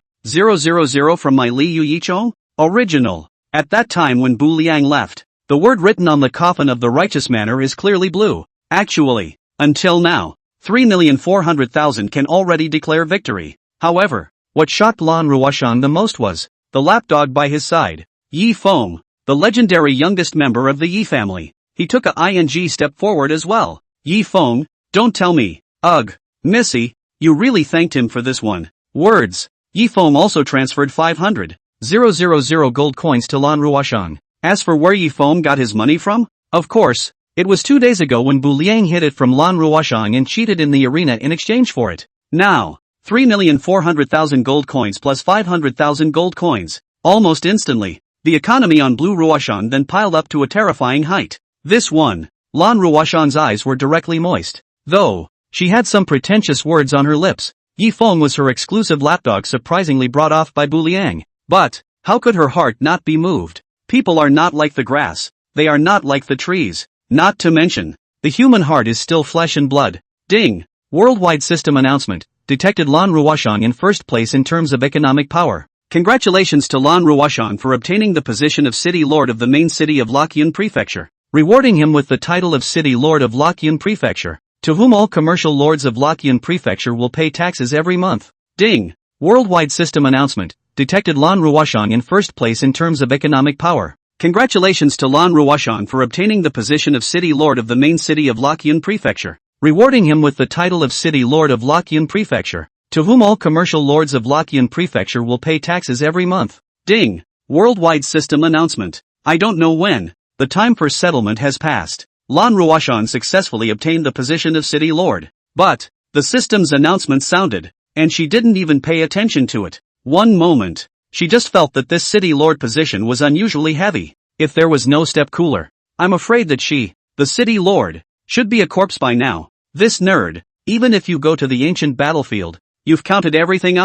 from my Li Yuyichong? Original. At that time when Bu Liang left, the word written on the coffin of the righteous manor is clearly blue. Actually, until now, 3,400,000 can already declare victory. However, what shocked Lan Ruoshang the most was the lapdog by his side, Yi Feng, the legendary youngest member of the Yi family. He took a ing step forward as well. Yi Feng, don't tell me. Ugh, Missy, you really thanked him for this one. Words. Yi Feng also transferred 500,000 gold coins to Lan Ruoshang. As for where Yi Feng got his money from, of course, it was 2 days ago when Bu Liang hid it from Lan Ruoshang and cheated in the arena in exchange for it. Now, 3,400,000 gold coins plus 500,000 gold coins. Almost instantly, the economy on Blue Ruoshang then piled up to a terrifying height. This one, Lan Ruoshang's eyes were directly moist. Though, she had some pretentious words on her lips. Yi Feng was her exclusive lapdog surprisingly brought off by Bu Liang. But, how could her heart not be moved? People are not like the grass. They are not like the trees. Not to mention, the human heart is still flesh and blood. Ding! Worldwide system announcement. Detected Lan Ruoshang in first place in terms of economic power. Congratulations to Lan Ruoshang for obtaining the position of City Lord of the main city of Lokyun Prefecture. Rewarding him with the title of City Lord of Lokyun Prefecture, to whom all commercial lords of Lokyun Prefecture will pay taxes every month. Ding! Worldwide system announcement. Detected Lan Ruoshang in first place in terms of economic power. Congratulations to Lan Ruoshang for obtaining the position of City Lord of the main city of Lokyun Prefecture. Rewarding him with the title of City Lord of Lokyun Prefecture, to whom all commercial lords of Lokyun Prefecture will pay taxes every month. Ding! Worldwide system announcement. I don't know when. The time for settlement has passed. Lan Ruoshang successfully obtained the position of City Lord. But, the system's announcement sounded, and she didn't even pay attention to it. One moment, she just felt that this City Lord position was unusually heavy. If there was no step cooler, I'm afraid that she, the City Lord, should be a corpse by now. This nerd, even if you go to the ancient battlefield, you've counted everything.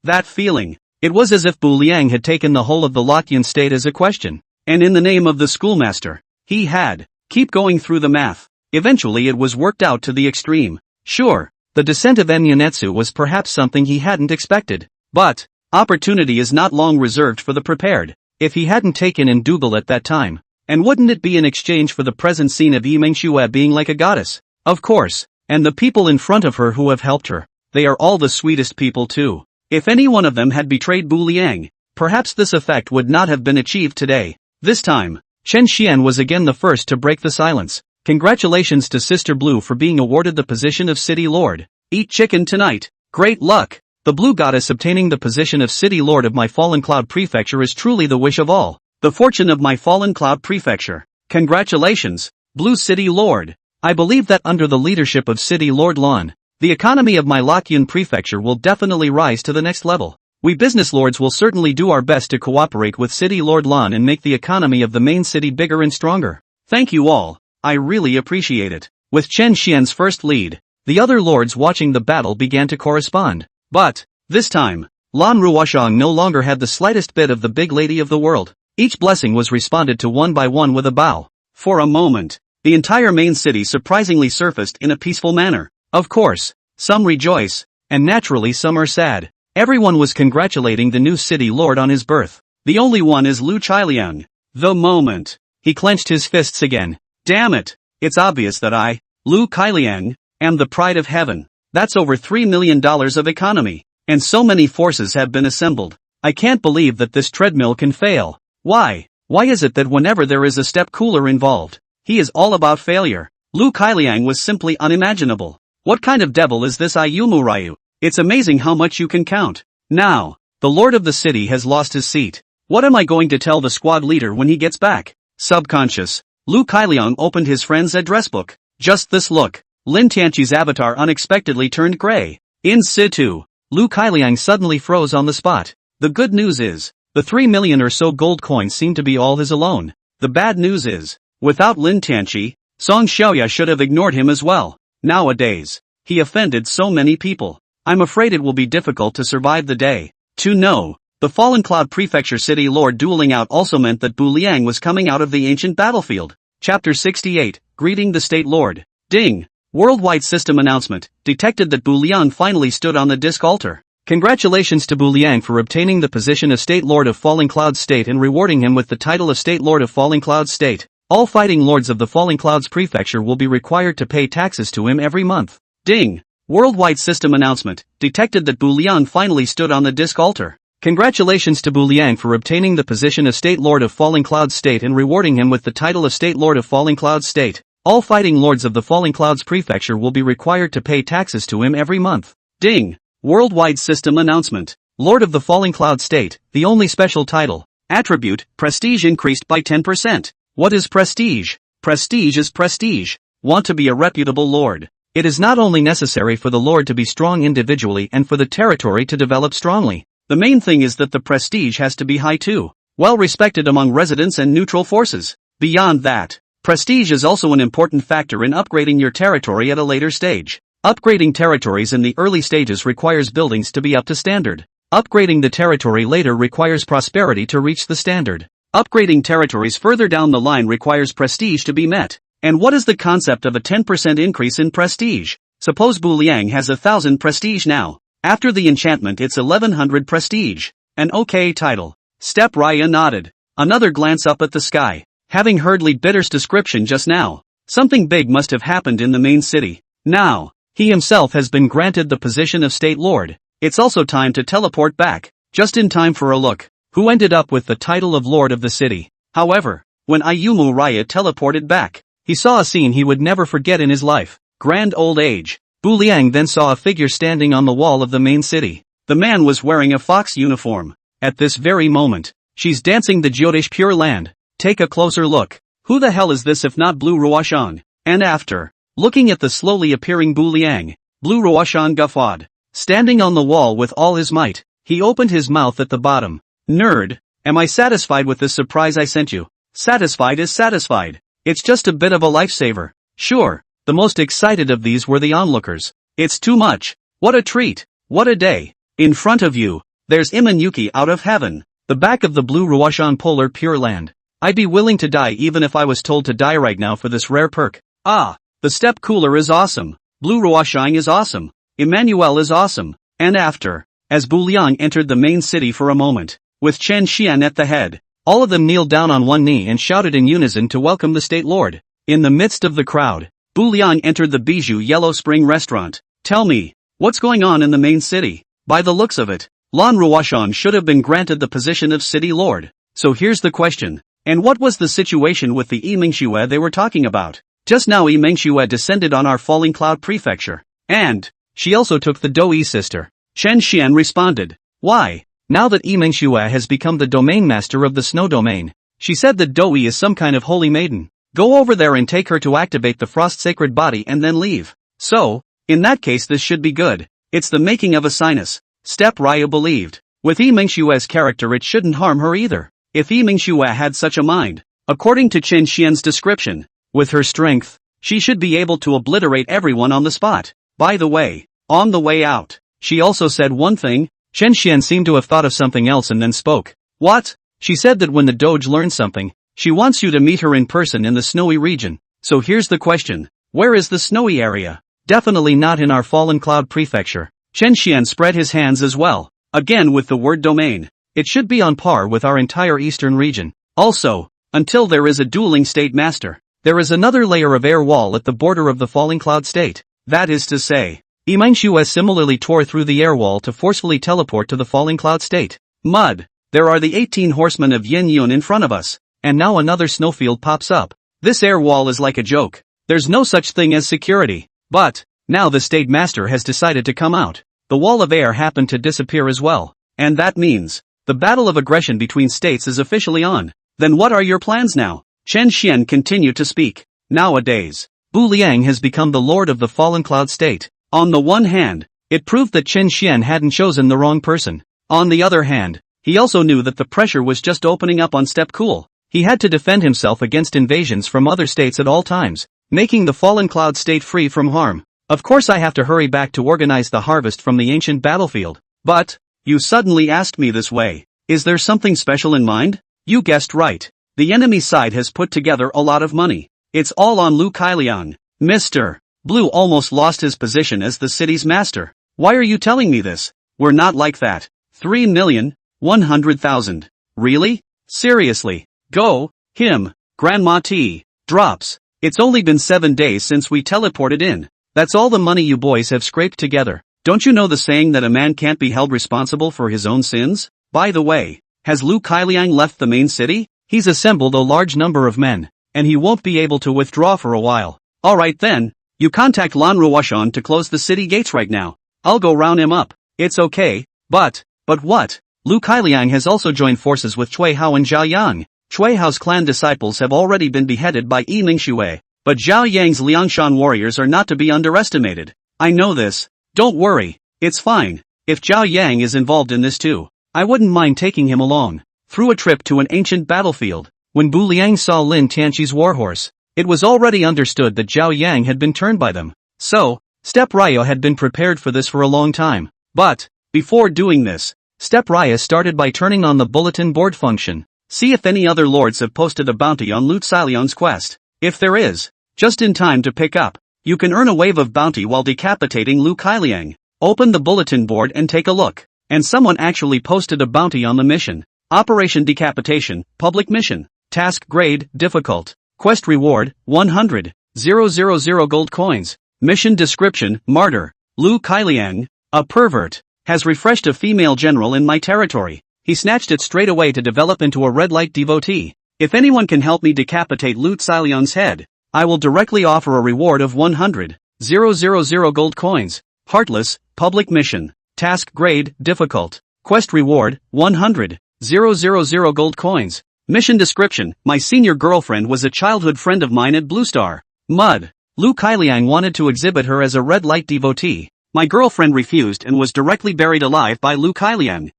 That feeling. It was as if Bu Liang had taken the whole of the Lokyun state as a question. And in the name of the schoolmaster, he had, keep going through the math. Eventually it was worked out to the extreme. Sure, the descent of Emunetsu was perhaps something he hadn't expected. But, opportunity is not long reserved for the prepared. If he hadn't taken in Dougal at that time, and wouldn't it be in exchange for the present scene of Yimengxue being like a goddess? Of course. And the people in front of her who have helped her, they are all the sweetest people too. If any one of them had betrayed Bu Liang, perhaps this effect would not have been achieved today. This time, Chen Xian was again the first to break the silence. Congratulations to Sister Blue for being awarded the position of City Lord. Eat chicken tonight. Great luck. The Blue Goddess obtaining the position of City Lord of my Fallen Cloud Prefecture is truly the wish of all. The fortune of my Fallen Cloud Prefecture. Congratulations, Blue City Lord. I believe that under the leadership of City Lord Lan, The economy of my Lokyun prefecture will definitely rise to the next level. We business lords will certainly do our best to cooperate with City Lord Lan and make the economy of the main city bigger and stronger. Thank you all, I really appreciate it. With Chen Xian's first lead, the other lords watching the battle began to correspond. But, this time, Lan Ruoshang no longer had the slightest bit of the big lady of the world. Each blessing was responded to one by one with a bow. For a moment, the entire main city surprisingly surfaced in a peaceful manner. Of course, some rejoice, and naturally some are sad. Everyone was congratulating the new city lord on his birth. The only one is Lu Qiliang. The moment. He clenched his fists again. Damn it, it's obvious that I, Lu Qiliang, am the pride of heaven. That's over $3 million of economy. And so many forces have been assembled. I can't believe that this treadmill can fail. Why? Why is it that whenever there is a step cooler involved, he is all about failure? Lu Qiliang was simply unimaginable. What kind of devil is this Ayumu Ryu? It's amazing how much you can count. Now, the lord of the city has lost his seat. What am I going to tell the squad leader when he gets back? Subconscious. Lu Qiliang opened his friend's address book. Just this look. Lin Tianqi's avatar unexpectedly turned gray. In situ, Lu Qiliang suddenly froze on the spot. The good news is, the 3 million or so gold coins seem to be all his alone. The bad news is, without Lin Tianqi, Song Xiaoya should have ignored him as well. Nowadays, he offended so many people. I'm afraid it will be difficult to survive the day. To know, the Fallen Cloud Prefecture City Lord dueling out also meant that Bu Liang was coming out of the ancient battlefield. Chapter 68, Greeting the State Lord. Ding! Worldwide system announcement, detected that Bu Liang finally stood on the disc altar. Congratulations to Bu Liang for obtaining the position of State Lord of Falling Cloud State and rewarding him with the title of State Lord of Falling Cloud State. All fighting lords of the Falling Clouds Prefecture will be required to pay taxes to him every month. Ding! Worldwide system announcement, detected that Bu Liang finally stood on the disc altar. Congratulations to Bu Liang for obtaining the position of State Lord of Falling Clouds State and rewarding him with the title of State Lord of Falling Clouds State. All fighting lords of the Falling Clouds Prefecture will be required to pay taxes to him every month. Ding! Worldwide system announcement. Lord of the Falling Cloud State, the only special title. Attribute, prestige increased by 10%. What is prestige? Prestige is prestige. Want to be a reputable lord. It is not only necessary for the lord to be strong individually and for the territory to develop strongly. The main thing is that the prestige has to be high too. Well respected among residents and neutral forces. Beyond that, prestige is also an important factor in upgrading your territory at a later stage. Upgrading territories in the early stages requires buildings to be up to standard. Upgrading the territory later requires prosperity to reach the standard. Upgrading territories further down the line requires prestige to be met. And what is the concept of a 10% increase in prestige? Suppose Bu Liang has 1,000 prestige now. After the enchantment it's 1,100 prestige. An okay title. Step Raya nodded. Another glance up at the sky. Having heard Li Bitter's description just now, something big must have happened in the main city. Now, he himself has been granted the position of State Lord. It's also time to teleport back. Just in time for a look. Who ended up with the title of Lord of the city? However, when Ayumu Raya teleported back, he saw a scene he would never forget in his life. Grand old age. Bu Liang then saw a figure standing on the wall of the main city. The man was wearing a fox uniform. At this very moment, she's dancing the Jyotish Pure Land. Take a closer look. Who the hell is this if not Blue Ruoshang? And after, looking at the slowly appearing Bu Liang, Blue Ruoshang guffawed. Standing on the wall with all his might, he opened his mouth at the bottom. Nerd, am I satisfied with this surprise I sent you? Satisfied is satisfied. It's just a bit of a lifesaver. Sure, the most excited of these were the onlookers. It's too much. What a treat. What a day. In front of you, there's Iman out of heaven. The back of the Blue Ruoshang Polar Pure Land. I'd be willing to die even if I was told to die right now for this rare perk. Ah, the step cooler is awesome. Blue Ruoshang is awesome. Emmanuel is awesome. And after, as Bu Liang entered the main city for a moment, with Chen Xian at the head, all of them kneeled down on one knee and shouted in unison to welcome the State Lord. In the midst of the crowd, Bu Liang entered the Bijou Yellow Spring restaurant. Tell me, what's going on in the main city? By the looks of it, Lan Ruoshang should have been granted the position of City Lord. So here's the question. And what was the situation with the Yimengxue they were talking about? Just now Yimengxue descended on our Falling Cloud Prefecture. And, she also took the Doi sister. Chen Xian responded. Why? Now that Yimengxue has become the domain master of the snow domain, she said that Doi is some kind of holy maiden. Go over there and take her to activate the frost sacred body and then leave. So, In that case this should be good. It's the making of a sinus. Step Ryu believed. With Yi Mingshua's character it shouldn't harm her either. If Yi Mingshua had such a mind, according to Chen Xian's description, with her strength, she should be able to obliterate everyone on the spot. By the way, on the way out, she also said one thing. Chen Xian seemed to have thought of something else and then spoke. What? She said that when the Doge learns something, she wants you to meet her in person in the snowy region. So here's the question. Where is the snowy area? Definitely not in our Fallen Cloud Prefecture. Chen Xian spread his hands as well. Again with the word domain. It should be on par with our entire eastern region. Also, until there is a dueling state master, there is another layer of air wall at the border of the Falling Cloud state. That is to say, Yi Mingshua similarly tore through the air wall to forcefully teleport to the Falling Cloud state. Mud. There are the 18 horsemen of Yin Yun in front of us, and now another snowfield pops up. This air wall is like a joke. There's no such thing as security. But, now the state master has decided to come out. The wall of air happened to disappear as well. And that means, the battle of aggression between states is officially on. Then what are your plans now? Chen Xian continued to speak. Nowadays, Bu Liang has become the lord of the Fallen Cloud state. On the one hand, it proved that Chen Xian hadn't chosen the wrong person. On the other hand, he also knew that the pressure was just opening up on Step Cool. He had to defend himself against invasions from other states at all times, making the Fallen Cloud state free from harm. Of course I have to hurry back to organize the harvest from the ancient battlefield. But, you suddenly asked me this way. Is there something special in mind? You guessed right. The enemy side has put together a lot of money. It's all on Lu Kailiang. Mr. Blue almost lost his position as the city's master. Why are you telling me this? We're not like that. 3,100,000. Really? Seriously? Go, him, Grandma T. Drops. It's only been 7 days since we teleported in. That's all the money you boys have scraped together. Don't you know the saying that a man can't be held responsible for his own sins? By the way, has Lu Kailiang left the main city? He's assembled a large number of men, and he won't be able to withdraw for a while. Alright then, you contact Lan Ruoshan to close the city gates right now. I'll go round him up. It's okay, but what? Lu Kailiang has also joined forces with Cui Hao and Zhao Yang. Cui Hao's clan disciples have already been beheaded by Yi Mingshue, but Zhao Yang's Liangshan warriors are not to be underestimated. I know this. Don't worry, it's fine. If Zhao Yang is involved in this too, I wouldn't mind taking him along. Through a trip to an ancient battlefield, when Bu Liang saw Lin Tianqi's warhorse, it was already understood that Zhao Yang had been turned by them. So, Step Ryu had been prepared for this for a long time. But, before doing this, Step Ryu started by turning on the bulletin board function. See if any other lords have posted a bounty on Lu Cailiang's quest. If there is, just in time to pick up, you can earn a wave of bounty while decapitating Lu Kailiang. Open the bulletin board and take a look. And someone actually posted a bounty on the mission. Operation Decapitation, Public Mission. Task Grade, Difficult. Quest Reward, 100,000 gold coins. Mission Description, Martyr. Lu Kailiang, a pervert, has refreshed a female general in my territory. He snatched it straight away to develop into a red light devotee. If anyone can help me decapitate Lu Cailiang's head, I will directly offer a reward of 100,000 gold coins. Heartless, Public Mission. Task Grade, Difficult. Quest Reward, 100,000 gold coins. Mission Description, my senior girlfriend was a childhood friend of mine at Blue Star. Mud. Lu Kailiang wanted to exhibit her as a red light devotee. My girlfriend refused and was directly buried alive by Lu Kailiang.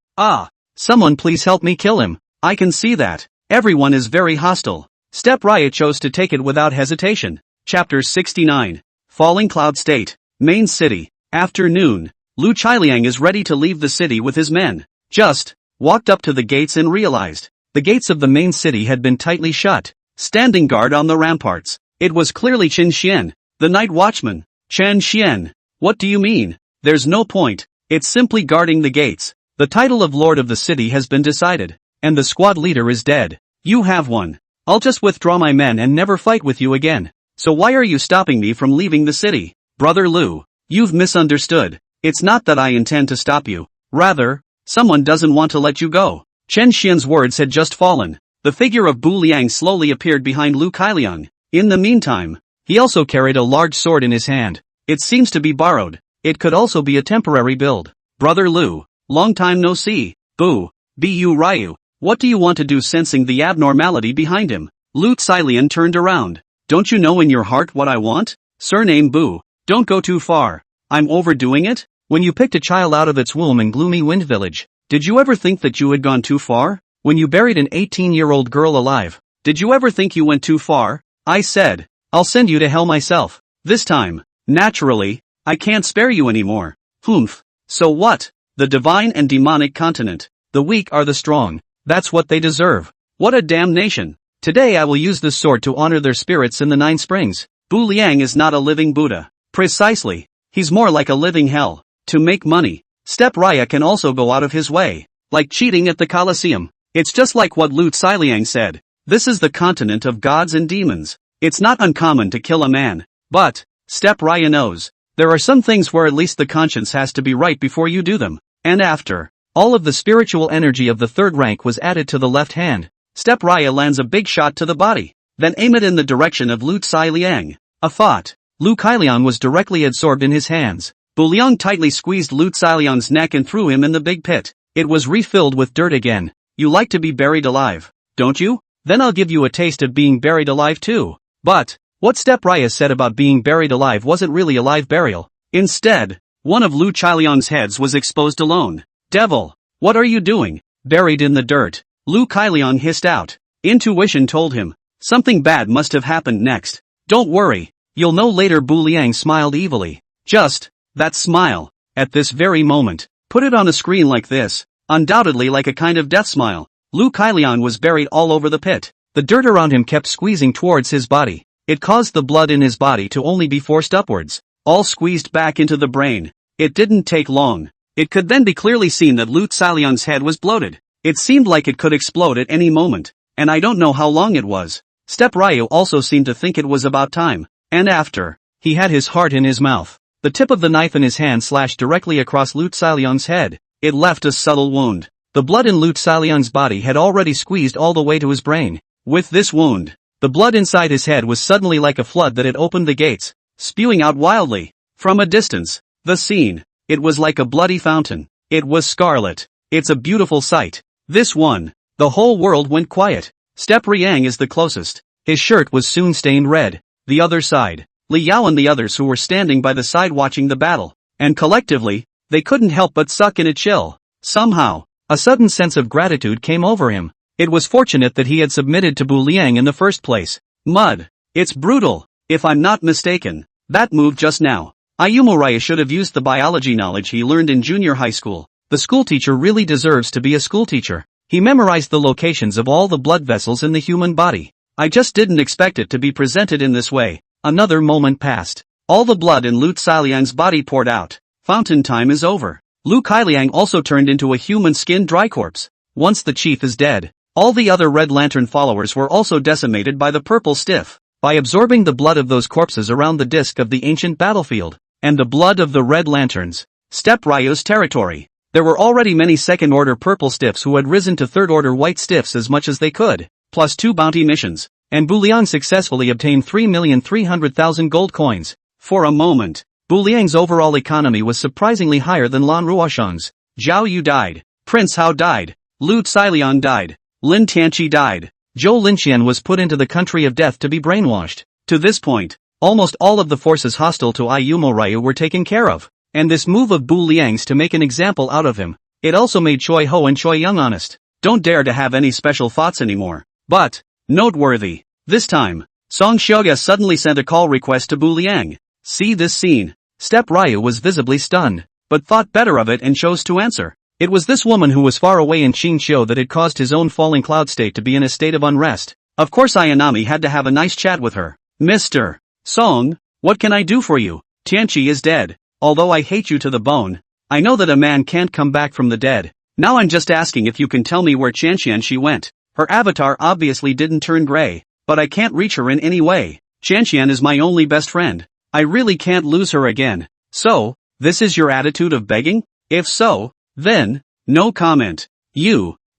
Someone please help me kill him. I can see that. Everyone is very hostile. Step Ryu chose to take it without hesitation. Chapter 69. Falling Cloud State. Main City. Afternoon. Lu Kailiang is ready to leave the city with his men. Just walked up to the gates and realized the gates of the main city had been tightly shut. Standing guard on the ramparts. It was clearly Chen Xian, the night watchman. Chen Xian. What do you mean? There's no point. It's simply guarding the gates. The title of Lord of the City has been decided, and the squad leader is dead. You have one. I'll just withdraw my men and never fight with you again. So why are you stopping me from leaving the city? Brother Lu, you've misunderstood. It's not that I intend to stop you. Rather, someone doesn't want to let you go. Chen Xian's words had just fallen. The figure of Bu Liang slowly appeared behind Lu Kailiang. In the meantime, he also carried a large sword in his hand. It seems to be borrowed. It could also be a temporary build. Brother Lu. Long time no see. Bu Ryu, what do you want to do? Sensing the abnormality behind him, Lu Cailiang turned around. Don't you know in your heart what I want? Surname Bu. Don't go too far. I'm overdoing it? When you picked a child out of its womb in gloomy Wind Village, did you ever think that you had gone too far? When you buried an 18-year-old girl alive, did you ever think you went too far? I said, I'll send you to hell myself. This time, naturally, I can't spare you anymore. Humph. So what? The divine and demonic continent. The weak are the strong. That's what they deserve. What a damnation. Today I will use this sword to honor their spirits in the 9 springs. Bu Liang is not a living Buddha. Precisely. He's more like a living hell. To make money, Step Raya can also go out of his way. Like cheating at the Colosseum. It's just like what Lu Liang said. This is the continent of gods and demons. It's not uncommon to kill a man. But, Step Raya knows, there are some things where at least the conscience has to be right before you do them. And after all of the spiritual energy of the 3rd rank was added to the left hand, Step Raya lands a big shot to the body, then aim it in the direction of Lu Liang. A thought. Lu Liang was directly absorbed in his hands. Bu Liang tightly squeezed Lu Liang's neck and threw him in the big pit. It was refilled with dirt again. You like to be buried alive, don't you? Then I'll give you a taste of being buried alive too. But, what Step Raya said about being buried alive wasn't really a live burial. Instead, one of Lu Liang's heads was exposed alone. Devil! What are you doing? Buried in the dirt. Lu Liang hissed out. Intuition told him. Something bad must have happened next. Don't worry. You'll know later. Bu Liang smiled evilly. Just, that smile. At this very moment. Put it on a screen like this. Undoubtedly like a kind of death smile. Lu Liang was buried all over the pit. The dirt around him kept squeezing towards his body. It caused the blood in his body to only be forced upwards. All squeezed back into the brain. It didn't take long. It could then be clearly seen that Lu Liang's head was bloated. It seemed like it could explode at any moment. And I don't know how long it was. Step Raya also seemed to think it was about time. And after, he had his heart in his mouth. The tip of the knife in his hand slashed directly across Lu Liang's head. It left a subtle wound. The blood in Lu Liang's body had already squeezed all the way to his brain. With this wound, the blood inside his head was suddenly like a flood that had opened the gates, spewing out wildly. From a distance, the scene, it was like a bloody fountain. It was scarlet. It's a beautiful sight. This one. The whole world went quiet. Step Riang is the closest. His shirt was soon stained red. The other side. Li Yao and the others who were standing by the side watching the battle. And collectively, they couldn't help but suck in a chill. Somehow, a sudden sense of gratitude came over him. It was fortunate that he had submitted to Bu Liang in the first place. Mud. It's brutal. If I'm not mistaken, that move just now. Ayumoraya should have used the biology knowledge he learned in junior high school. The schoolteacher really deserves to be a schoolteacher. He memorized the locations of all the blood vessels in the human body. I just didn't expect it to be presented in this way. Another moment passed. All the blood in Lu Liang's body poured out. Fountain time is over. Lu Liang also turned into a human-skinned dry corpse. Once the chief is dead, all the other Red Lantern followers were also decimated by the purple stiff. By absorbing the blood of those corpses around the disk of the ancient battlefield, and the blood of the Red Lanterns, Step Ryu's territory, there were already many second-order purple stiffs who had risen to third-order white stiffs as much as they could, plus 2 bounty missions, and Bu Liang successfully obtained 3,300,000 gold coins. For a moment, Bu Liang's overall economy was surprisingly higher than Lan Ruoshang's. Zhao Yu died. Prince Hao died. Lu Xilian died. Lin Tianqi died. Zhou Linxian was put into the country of death to be brainwashed. To this point, almost all of the forces hostile to Ayumo Ryu were taken care of. And this move of Bu Liang's to make an example out of him, it also made Choi Ho and Choi Young honest. Don't dare to have any special thoughts anymore. But, noteworthy, this time, Song Xiaoya suddenly sent a call request to Bu Liang. See this scene. Step Ryu was visibly stunned, but thought better of it and chose to answer. It was this woman who was far away in Qinglou that had caused his own falling cloud state to be in a state of unrest. Of course Ayanami had to have a nice chat with her. Mr. Song, what can I do for you? Tianqi is dead. Although I hate you to the bone, I know that a man can't come back from the dead. Now I'm just asking if you can tell me where Tianqian went. Her avatar obviously didn't turn gray, but I can't reach her in any way. Tianqian is my only best friend. I really can't lose her again. So, this is your attitude of begging? If so, then, no comment.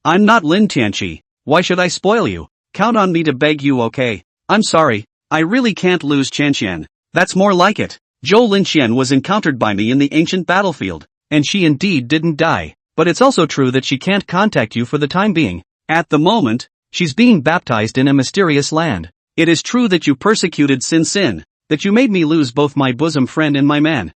I'm not Lin Tianqi. Why should I spoil you? Count on me to beg you, okay? I'm sorry, I really can't lose Tianqian. That's more like it. Zhou Linxian was encountered by me in the ancient battlefield, and she indeed didn't die. But it's also true that she can't contact you for the time being. At the moment, she's being baptized in a mysterious land. It is true that you persecuted Sin Sin, that you made me lose both my bosom friend and my man.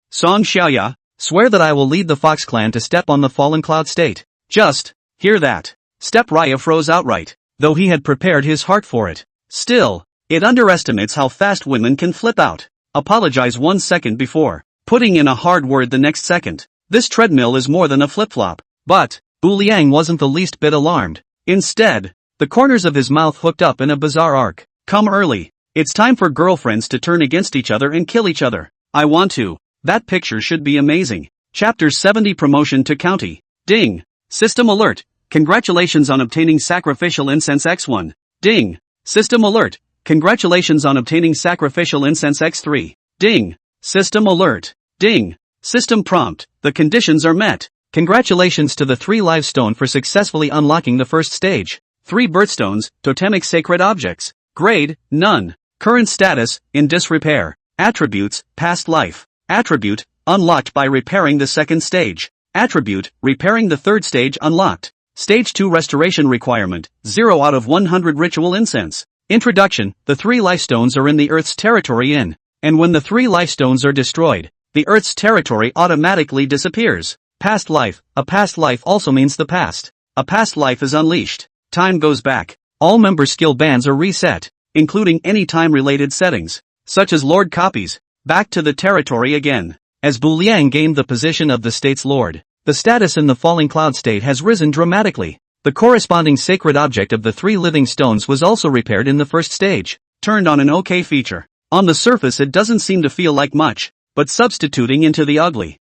Song Xiaoya, swear that I will lead the Fox clan to step on the fallen cloud state. Just, hear that. Step Raya froze outright, though he had prepared his heart for it. Still, it underestimates how fast women can flip out. Apologize 1 second before putting in a hard word the next second. This treadmill is more than a flip-flop. But Bu Liang wasn't the least bit alarmed. Instead, the corners of his mouth hooked up in a bizarre arc. Come early. It's time for girlfriends to turn against each other and kill each other. I want to. That picture should be amazing. Chapter 70 Promotion to County. Ding. System alert. Congratulations on obtaining sacrificial incense X1. Ding. System alert. Congratulations on obtaining sacrificial incense X3. Ding. System alert. Ding. System prompt. The conditions are met. Congratulations to the 3 live stone for successfully unlocking the first stage. 3 birthstones, totemic sacred objects. Grade, none. Current status, in disrepair. Attributes, past life. Attribute, unlocked by repairing the second stage. Attribute, repairing the third stage unlocked. Stage 2 restoration requirement, 0 out of 100 ritual incense. Introduction, the 3 life stones are in the Earth's territory and when the 3 life stones are destroyed, the Earth's territory automatically disappears. Past life, a past life also means the past. A past life is unleashed. Time goes back. All member skill bands are reset, including any time-related settings, such as Lord copies, back to the territory again. As Bu Liang gained the position of the state's lord, the status in the falling cloud state has risen dramatically. The corresponding sacred object of the 3 living stones was also repaired in the first stage, turned on an OK feature. On the surface it doesn't seem to feel like much, but substituting into the ugly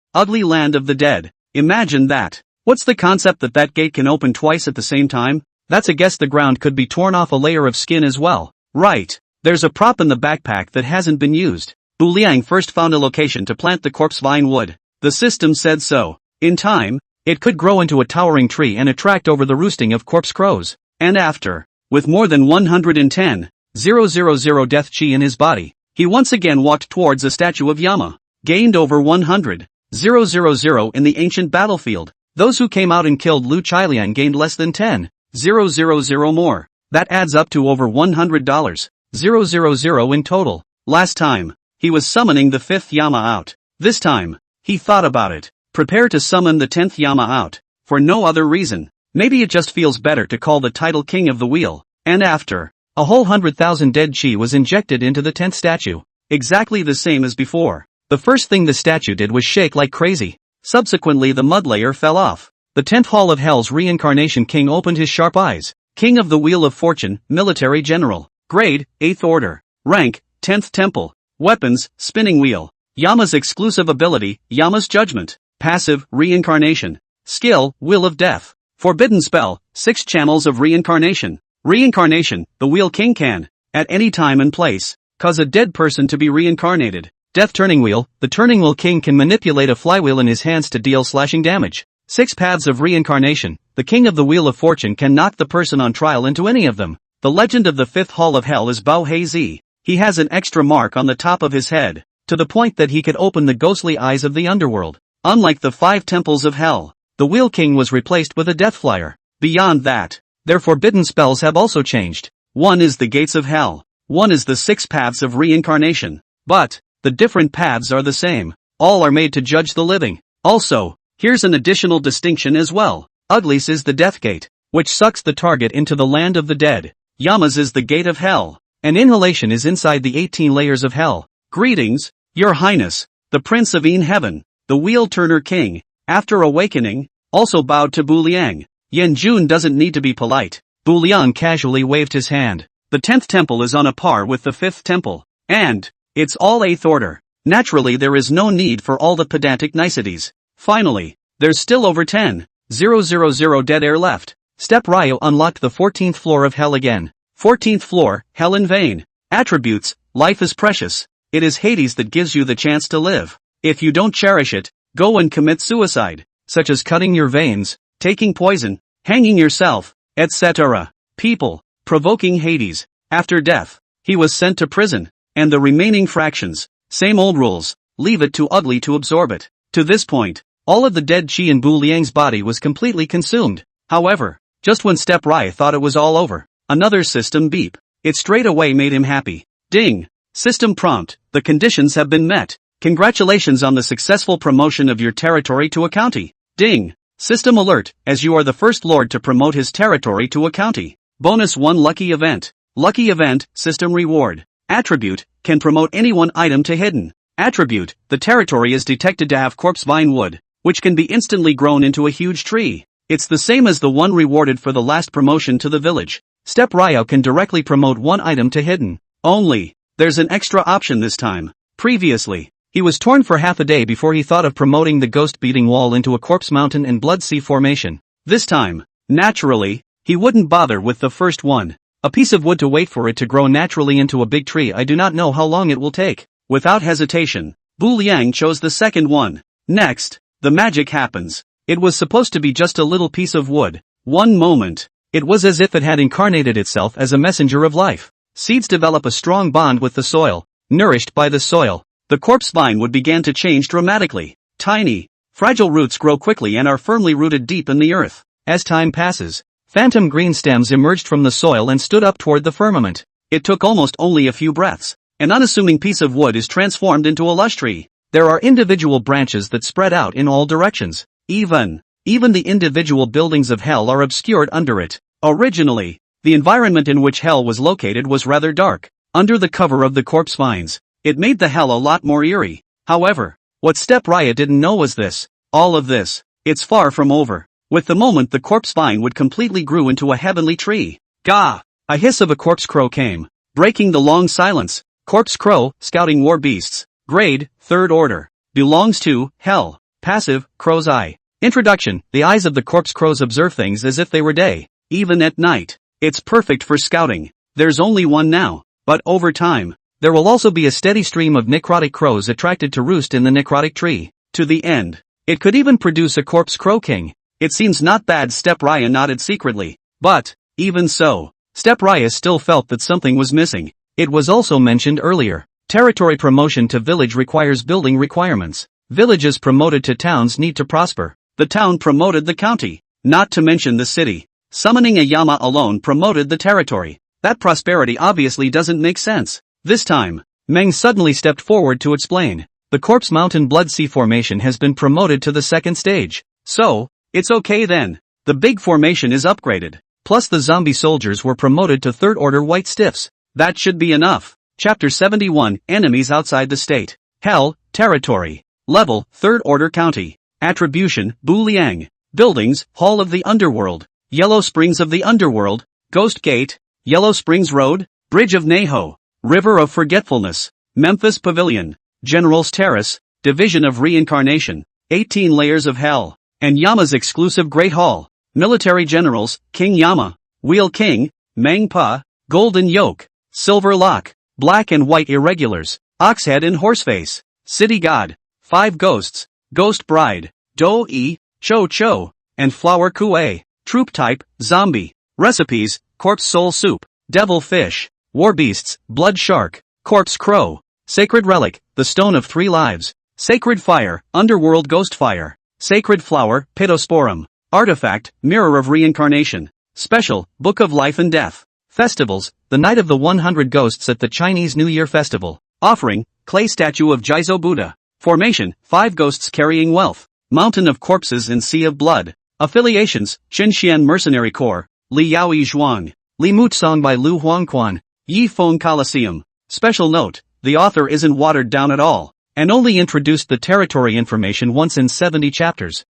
land of the dead. Imagine that. What's the concept that gate can open twice at the same time? That's a guess. The ground could be torn off a layer of skin as well. Right. There's a prop in the backpack that hasn't been used. Bu Liang first found a location to plant the corpse vine wood. The system said so. In time, it could grow into a towering tree and attract over the roosting of corpse crows. And after, with more than 110,000 death chi in his body, he once again walked towards a statue of Yama. Gained over 100,000 in the ancient battlefield. Those who came out and killed Lu Chailian gained less than 10,000 more. That adds up to over $100,000 in total. Last time, he was summoning the 5th Yama out. This time, he thought about it. Prepare to summon the 10th Yama out. For no other reason. Maybe it just feels better to call the title King of the Wheel. And after, a whole 100,000 dead chi was injected into the 10th statue. Exactly the same as before. The first thing the statue did was shake like crazy. Subsequently the mud layer fell off. The 10th Hall of Hell's reincarnation king opened his sharp eyes. King of the Wheel of Fortune, military general. Grade, 8th order. Rank, 10th temple. Weapons, spinning wheel. Yama's exclusive ability, Yama's judgment. Passive, reincarnation. Skill, will of death. Forbidden spell, 6 channels of reincarnation. Reincarnation, the Wheel King can, at any time and place, cause a dead person to be reincarnated. Death Turning Wheel, the Turning Wheel King can manipulate a flywheel in his hands to deal slashing damage. 6 paths of reincarnation, the King of the Wheel of Fortune can knock the person on trial into any of them. The legend of the 5th Hall of Hell is Bao Hei Zi. He has an extra mark on the top of his head, to the point that he could open the ghostly eyes of the underworld. Unlike the 5 temples of hell, the Wheel King was replaced with a death flyer. Beyond that, their forbidden spells have also changed. One is the gates of hell. One is the 6 paths of reincarnation. But, the different paths are the same. All are made to judge the living. Also, here's an additional distinction as well. Ugly's is the death gate, which sucks the target into the land of the dead. Yama's is the gate of hell. An inhalation is inside the 18 layers of hell. Greetings, Your Highness, the Prince of Een Heaven, the Wheel Turner King, after awakening, also bowed to Bu Liang. Yan Jun doesn't need to be polite. Bu Liang casually waved his hand. The 10th temple is on a par with the 5th temple. And, it's all 8th order. Naturally there is no need for all the pedantic niceties. Finally, there's still over 10,000 dead air left. Step Ryo unlocked the 14th floor of hell again. 14th floor, hell in vain. Attributes, life is precious. It is Hades that gives you the chance to live. If you don't cherish it, go and commit suicide, such as cutting your veins, taking poison, hanging yourself, etc. People, provoking Hades. After death, he was sent to prison, and the remaining fractions, same old rules, leave it too ugly to absorb it. To this point, all of the dead chi in Bu Liang's body was completely consumed. However, just when Step Rai thought it was all over, another system beep. It straight away made him happy. Ding! System prompt, the conditions have been met. Congratulations on the successful promotion of your territory to a county. Ding! System alert, as you are the first lord to promote his territory to a county. Bonus 1 lucky event. Lucky event, system reward. Attribute, can promote any one item to hidden. Attribute, the territory is detected to have corpse vine wood, which can be instantly grown into a huge tree. It's the same as the one rewarded for the last promotion to the village. Step Ryo can directly promote one item to hidden. Only, there's an extra option this time. Previously, he was torn for half a day before he thought of promoting the ghost-beating wall into a corpse mountain and blood sea formation. This time, naturally, he wouldn't bother with the first one. A piece of wood to wait for it to grow naturally into a big tree. I do not know how long it will take. Without hesitation, Bu Liang chose the second one. Next, the magic happens. It was supposed to be just a little piece of wood. One moment, it was as if it had incarnated itself as a messenger of life. Seeds develop a strong bond with the soil. Nourished by the soil, the corpse vine would begin to change dramatically. Tiny, fragile roots grow quickly and are firmly rooted deep in the earth. As time passes, phantom green stems emerged from the soil and stood up toward the firmament. It took almost only a few breaths. An unassuming piece of wood is transformed into a lush tree. There are individual branches that spread out in all directions. Even the individual buildings of hell are obscured under it. Originally, the environment in which hell was located was rather dark. Under the cover of the corpse vines, it made the hell a lot more eerie. However, what Step Ryo didn't know was this. All of this, it's far from over. With the moment the corpse vine would completely grew into a heavenly tree. Gah! A hiss of a corpse crow came, breaking the long silence. Corpse crow, scouting war beasts. Grade, 3rd order. Belongs to, hell. Passive, crow's eye. Introduction, the eyes of the corpse crows observe things as if they were day, even at night. It's perfect for scouting. There's only one now, but over time, there will also be a steady stream of necrotic crows attracted to roost in the necrotic tree. To the end, it could even produce a corpse crow king. It seems not bad. Step Ryo nodded secretly. But, even so, Step Ryo still felt that something was missing. It was also mentioned earlier. Territory promotion to village requires building requirements. Villages promoted to towns need to prosper. The town promoted the county, not to mention the city. Summoning a Yama alone promoted the territory. That prosperity obviously doesn't make sense. This time, Meng suddenly stepped forward to explain. The Corpse Mountain Blood Sea Formation has been promoted to the 2nd stage. So, it's okay then. The big formation is upgraded. Plus the zombie soldiers were promoted to 3rd order white stiffs. That should be enough. Chapter 71, Enemies Outside the State. Hell, Territory. Level, 3rd order county. Attribution, Bu Liang. Buildings, Hall of the Underworld. Yellow Springs of the Underworld. Ghost Gate. Yellow Springs Road. Bridge of Neho. River of Forgetfulness. Memphis Pavilion. General's Terrace. Division of Reincarnation. 18 Layers of Hell. And Yama's exclusive Great Hall. Military Generals, King Yama. Wheel King. Meng Pa. Golden Yoke. Silver Lock. Black and White Irregulars. Oxhead and Horseface. City God. 5 Ghosts. Ghost Bride. Do-E. Cho-Cho. And Flower Kue. Troop Type, Zombie. Recipes, Corpse Soul Soup. Devil Fish. War Beasts, Blood Shark. Corpse Crow. Sacred Relic, the Stone of 3 Lives. Sacred Fire, Underworld Ghost Fire. Sacred Flower, Pittosporum. Artifact, Mirror of Reincarnation. Special, Book of Life and Death. Festivals, the Night of the 100 Ghosts at the Chinese New Year Festival. Offering, Clay Statue of Jizo Buddha. Formation, 5 Ghosts Carrying Wealth. Mountain of Corpses and Sea of Blood. Affiliations, Qinxian Mercenary Corps. Li Yaoi Zhuang. Li Mutsong by Lu Huangquan. Yi Feng Coliseum. Special note, the author isn't watered down at all, and only introduced the territory information once in 70 chapters.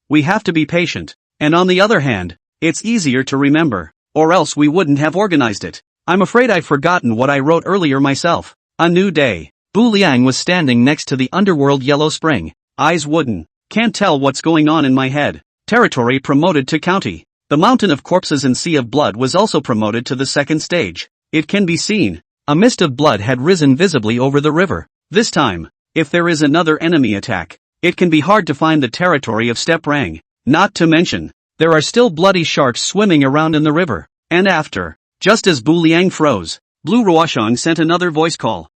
We have to be patient. And on the other hand, it's easier to remember, or else we wouldn't have organized it. I'm afraid I've forgotten what I wrote earlier myself. A new day. Bu Liang was standing next to the Underworld Yellow Spring. Eyes wooden. Can't tell what's going on in my head. Territory promoted to county. The Mountain of Corpses and Sea of Blood was also promoted to the 2nd stage. It can be seen. A mist of blood had risen visibly over the river. This time, if there is another enemy attack, it can be hard to find the territory of Step Rang. Not to mention, there are still bloody sharks swimming around in the river. And after, just as Bu Liang froze, Blue Ruoshang sent another voice call.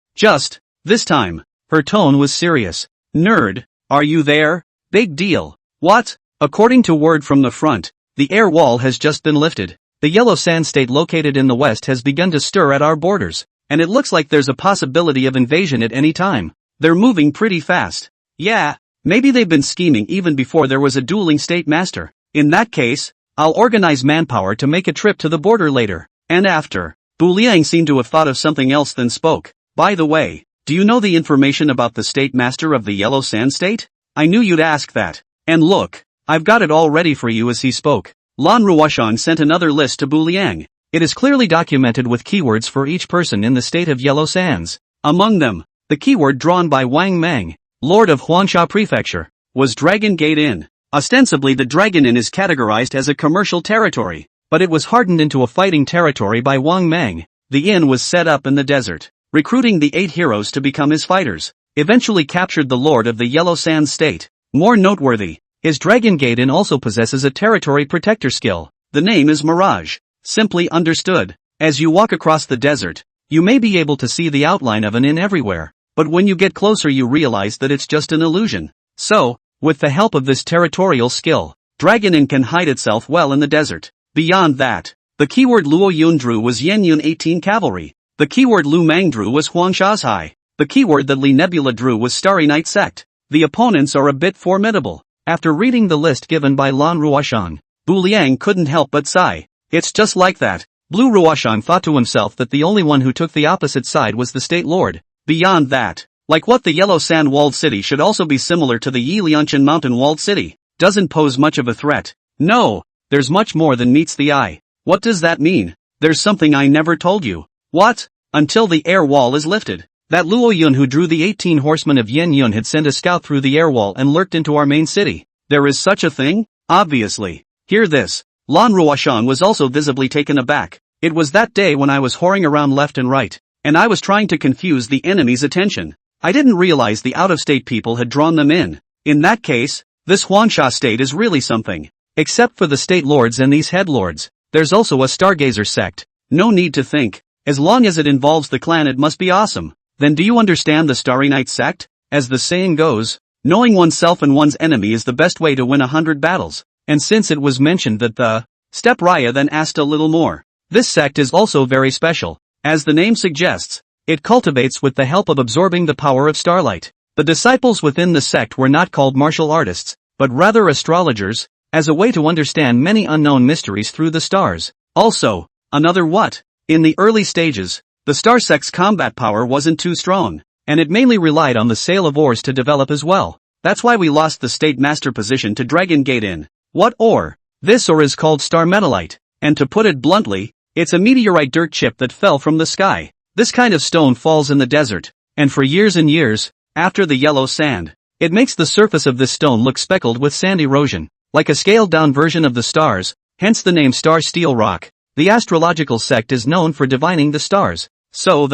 This time, her tone was serious. Nerd, are you there? Big deal. What? According to word from the front, the air wall has just been lifted. The Yellow Sand State located in the west has begun to stir at our borders, and it looks like there's a possibility of invasion at any time. They're moving pretty fast. Yeah, maybe they've been scheming even before there was a dueling state master. In that case, I'll organize manpower to make a trip to the border later. And after. Bu Liang seemed to have thought of something else then spoke. By the way, do you know the information about the state master of the Yellow Sand State? I knew you'd ask that. And look, I've got it all ready for you. As he spoke, Lan Ruoshan sent another list to Bu Liang. It is clearly documented with keywords for each person in the state of Yellow Sands. Among them, the keyword drawn by Wang Mang, Lord of Huangsha Prefecture, was Dragon Gate Inn. Ostensibly the Dragon Inn is categorized as a commercial territory, but it was hardened into a fighting territory by Wang Mang. The inn was set up in the desert, recruiting the 8 heroes to become his fighters, eventually captured the Lord of the Yellow Sands State. More noteworthy, his Dragon Gate Inn also possesses a territory protector skill. The name is Mirage. Simply understood, as you walk across the desert, you may be able to see the outline of an inn everywhere, but when you get closer you realize that it's just an illusion. So, with the help of this territorial skill, Dragon Inn can hide itself well in the desert. Beyond that, the keyword Luo Yundru was Yenyun 18 Cavalry. The keyword Lu Mangdru was Huangsha's High. The keyword that Li Nebula drew was Starry Night Sect. The opponents are a bit formidable. After reading the list given by Lan Ruoshan, Bu Liang couldn't help but sigh. It's just like that. Blue Ruoshan thought to himself that the only one who took the opposite side was the State Lord. Beyond that, like what the Yellow Sand Walled City should also be similar to the Yilianshan Mountain Walled City, doesn't pose much of a threat. No, there's much more than meets the eye. What does that mean? There's something I never told you. What? Until the air wall is lifted. That Luo Yun who drew the 18 horsemen of Yen Yun had sent a scout through the air wall and lurked into our main city. There is such a thing? Obviously. Hear this. Lan Ruoshan was also visibly taken aback. It was that day when I was whoring around left and right, and I was trying to confuse the enemy's attention. I didn't realize the out-of-state people had drawn them in. In that case, this Huangsha state is really something. Except for the state lords and these headlords, there's also a Stargazer sect. No need to think. As long as it involves the clan it must be awesome. Then do you understand the Starry Night sect? As the saying goes, knowing oneself and one's enemy is the best way to win 100 battles. And since it was mentioned that the Step Raya then asked a little more. This sect is also very special. As the name suggests, it cultivates with the help of absorbing the power of starlight. The disciples within the sect were not called martial artists, but rather astrologers, as a way to understand many unknown mysteries through the stars. Also, another what? In the early stages, the star sect's combat power wasn't too strong, and it mainly relied on the sale of ores to develop as well. That's why we lost the state master position to Dragon Gate Inn. What ore? This ore is called star metallite, and to put it bluntly, it's a meteorite dirt chip that fell from the sky. This kind of stone falls in the desert, and for years and years, after the yellow sand, it makes the surface of this stone look speckled with sand erosion, like a scaled-down version of the stars, hence the name Star Steel Rock. The astrological sect is known for divining the stars, so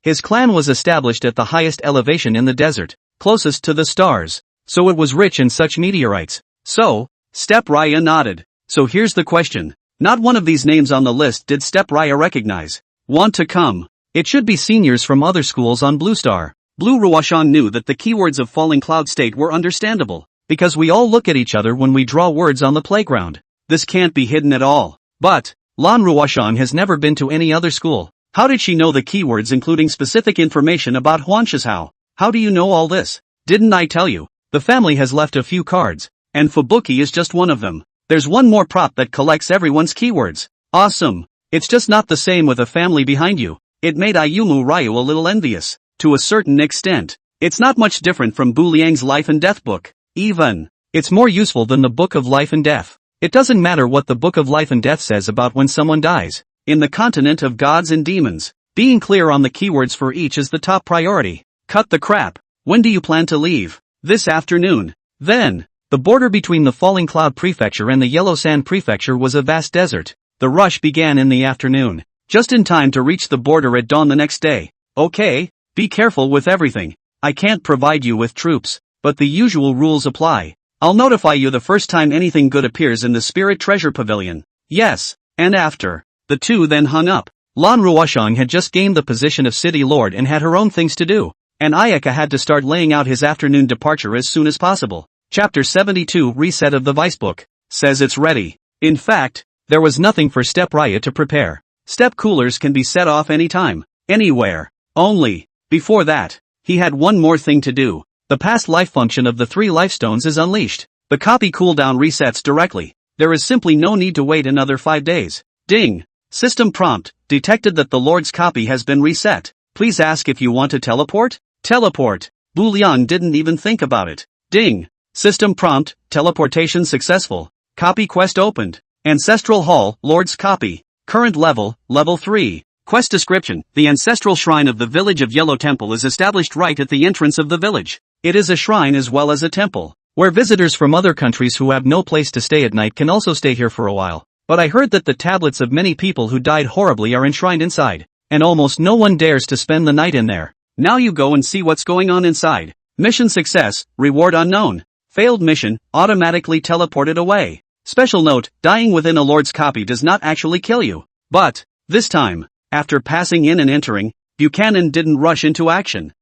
his clan was established at the highest elevation in the desert, closest to the stars, so it was rich in such meteorites. So, Step Raya nodded. So here's the question. Not one of these names on the list did Step Raya recognize. Want to come? It should be seniors from other schools on Blue Star. Blue Ruoshan knew that the keywords of Falling Cloud State were understandable, because we all look at each other when we draw words on the playground. This can't be hidden at all. But, Lan Ruoshan has never been to any other school. How did she know the keywords including specific information about Huanshishao? How do you know all this? Didn't I tell you? The family has left a few cards, and Fubuki is just one of them. There's one more prop that collects everyone's keywords. Awesome. It's just not the same with a family behind you. It made Ayumu Ryu a little envious. To a certain extent, it's not much different from Bu Liang's Life and Death book. Even, it's more useful than the Book of Life and Death. It doesn't matter what the Book of Life and Death says about when someone dies. In the continent of gods and demons, being clear on the keywords for each is the top priority. Cut the crap. When do you plan to leave? This afternoon. Then, the border between the Falling Cloud Prefecture and the Yellow Sand Prefecture was a vast desert. The rush began in the afternoon, just in time to reach the border at dawn the next day. Okay, be careful with everything. I can't provide you with troops, but the usual rules apply. I'll notify you the first time anything good appears in the Spirit Treasure Pavilion. Yes, and after. The two then hung up. Lan Ruoshan had just gained the position of City Lord and had her own things to do, and Ayaka had to start laying out his afternoon departure as soon as possible. Chapter 72 Reset of the Vice Book says it's ready. In fact, there was nothing for Step Raya to prepare. Step coolers can be set off anytime, anywhere. Only, before that, he had one more thing to do. The past life function of the 3 lifestones is unleashed. The copy cooldown resets directly. There is simply no need to wait another 5 days. Ding! System prompt, detected that the Lord's copy has been reset. Please ask if you want to teleport? Teleport. Bu Liang didn't even think about it. Ding! System prompt, teleportation successful. Copy quest opened. Ancestral Hall, Lord's copy. Current level, level 3. Quest description, the ancestral shrine of the village of Yellow Temple is established right at the entrance of the village. It is a shrine as well as a temple, where visitors from other countries who have no place to stay at night can also stay here for a while. But I heard that the tablets of many people who died horribly are enshrined inside, and almost no one dares to spend the night in there. Now you go and see what's going on inside. Mission success, reward unknown. Failed mission, automatically teleported away. Special note, dying within a Lord's copy does not actually kill you. But, this time, after passing in and entering, Buchanan didn't rush into action.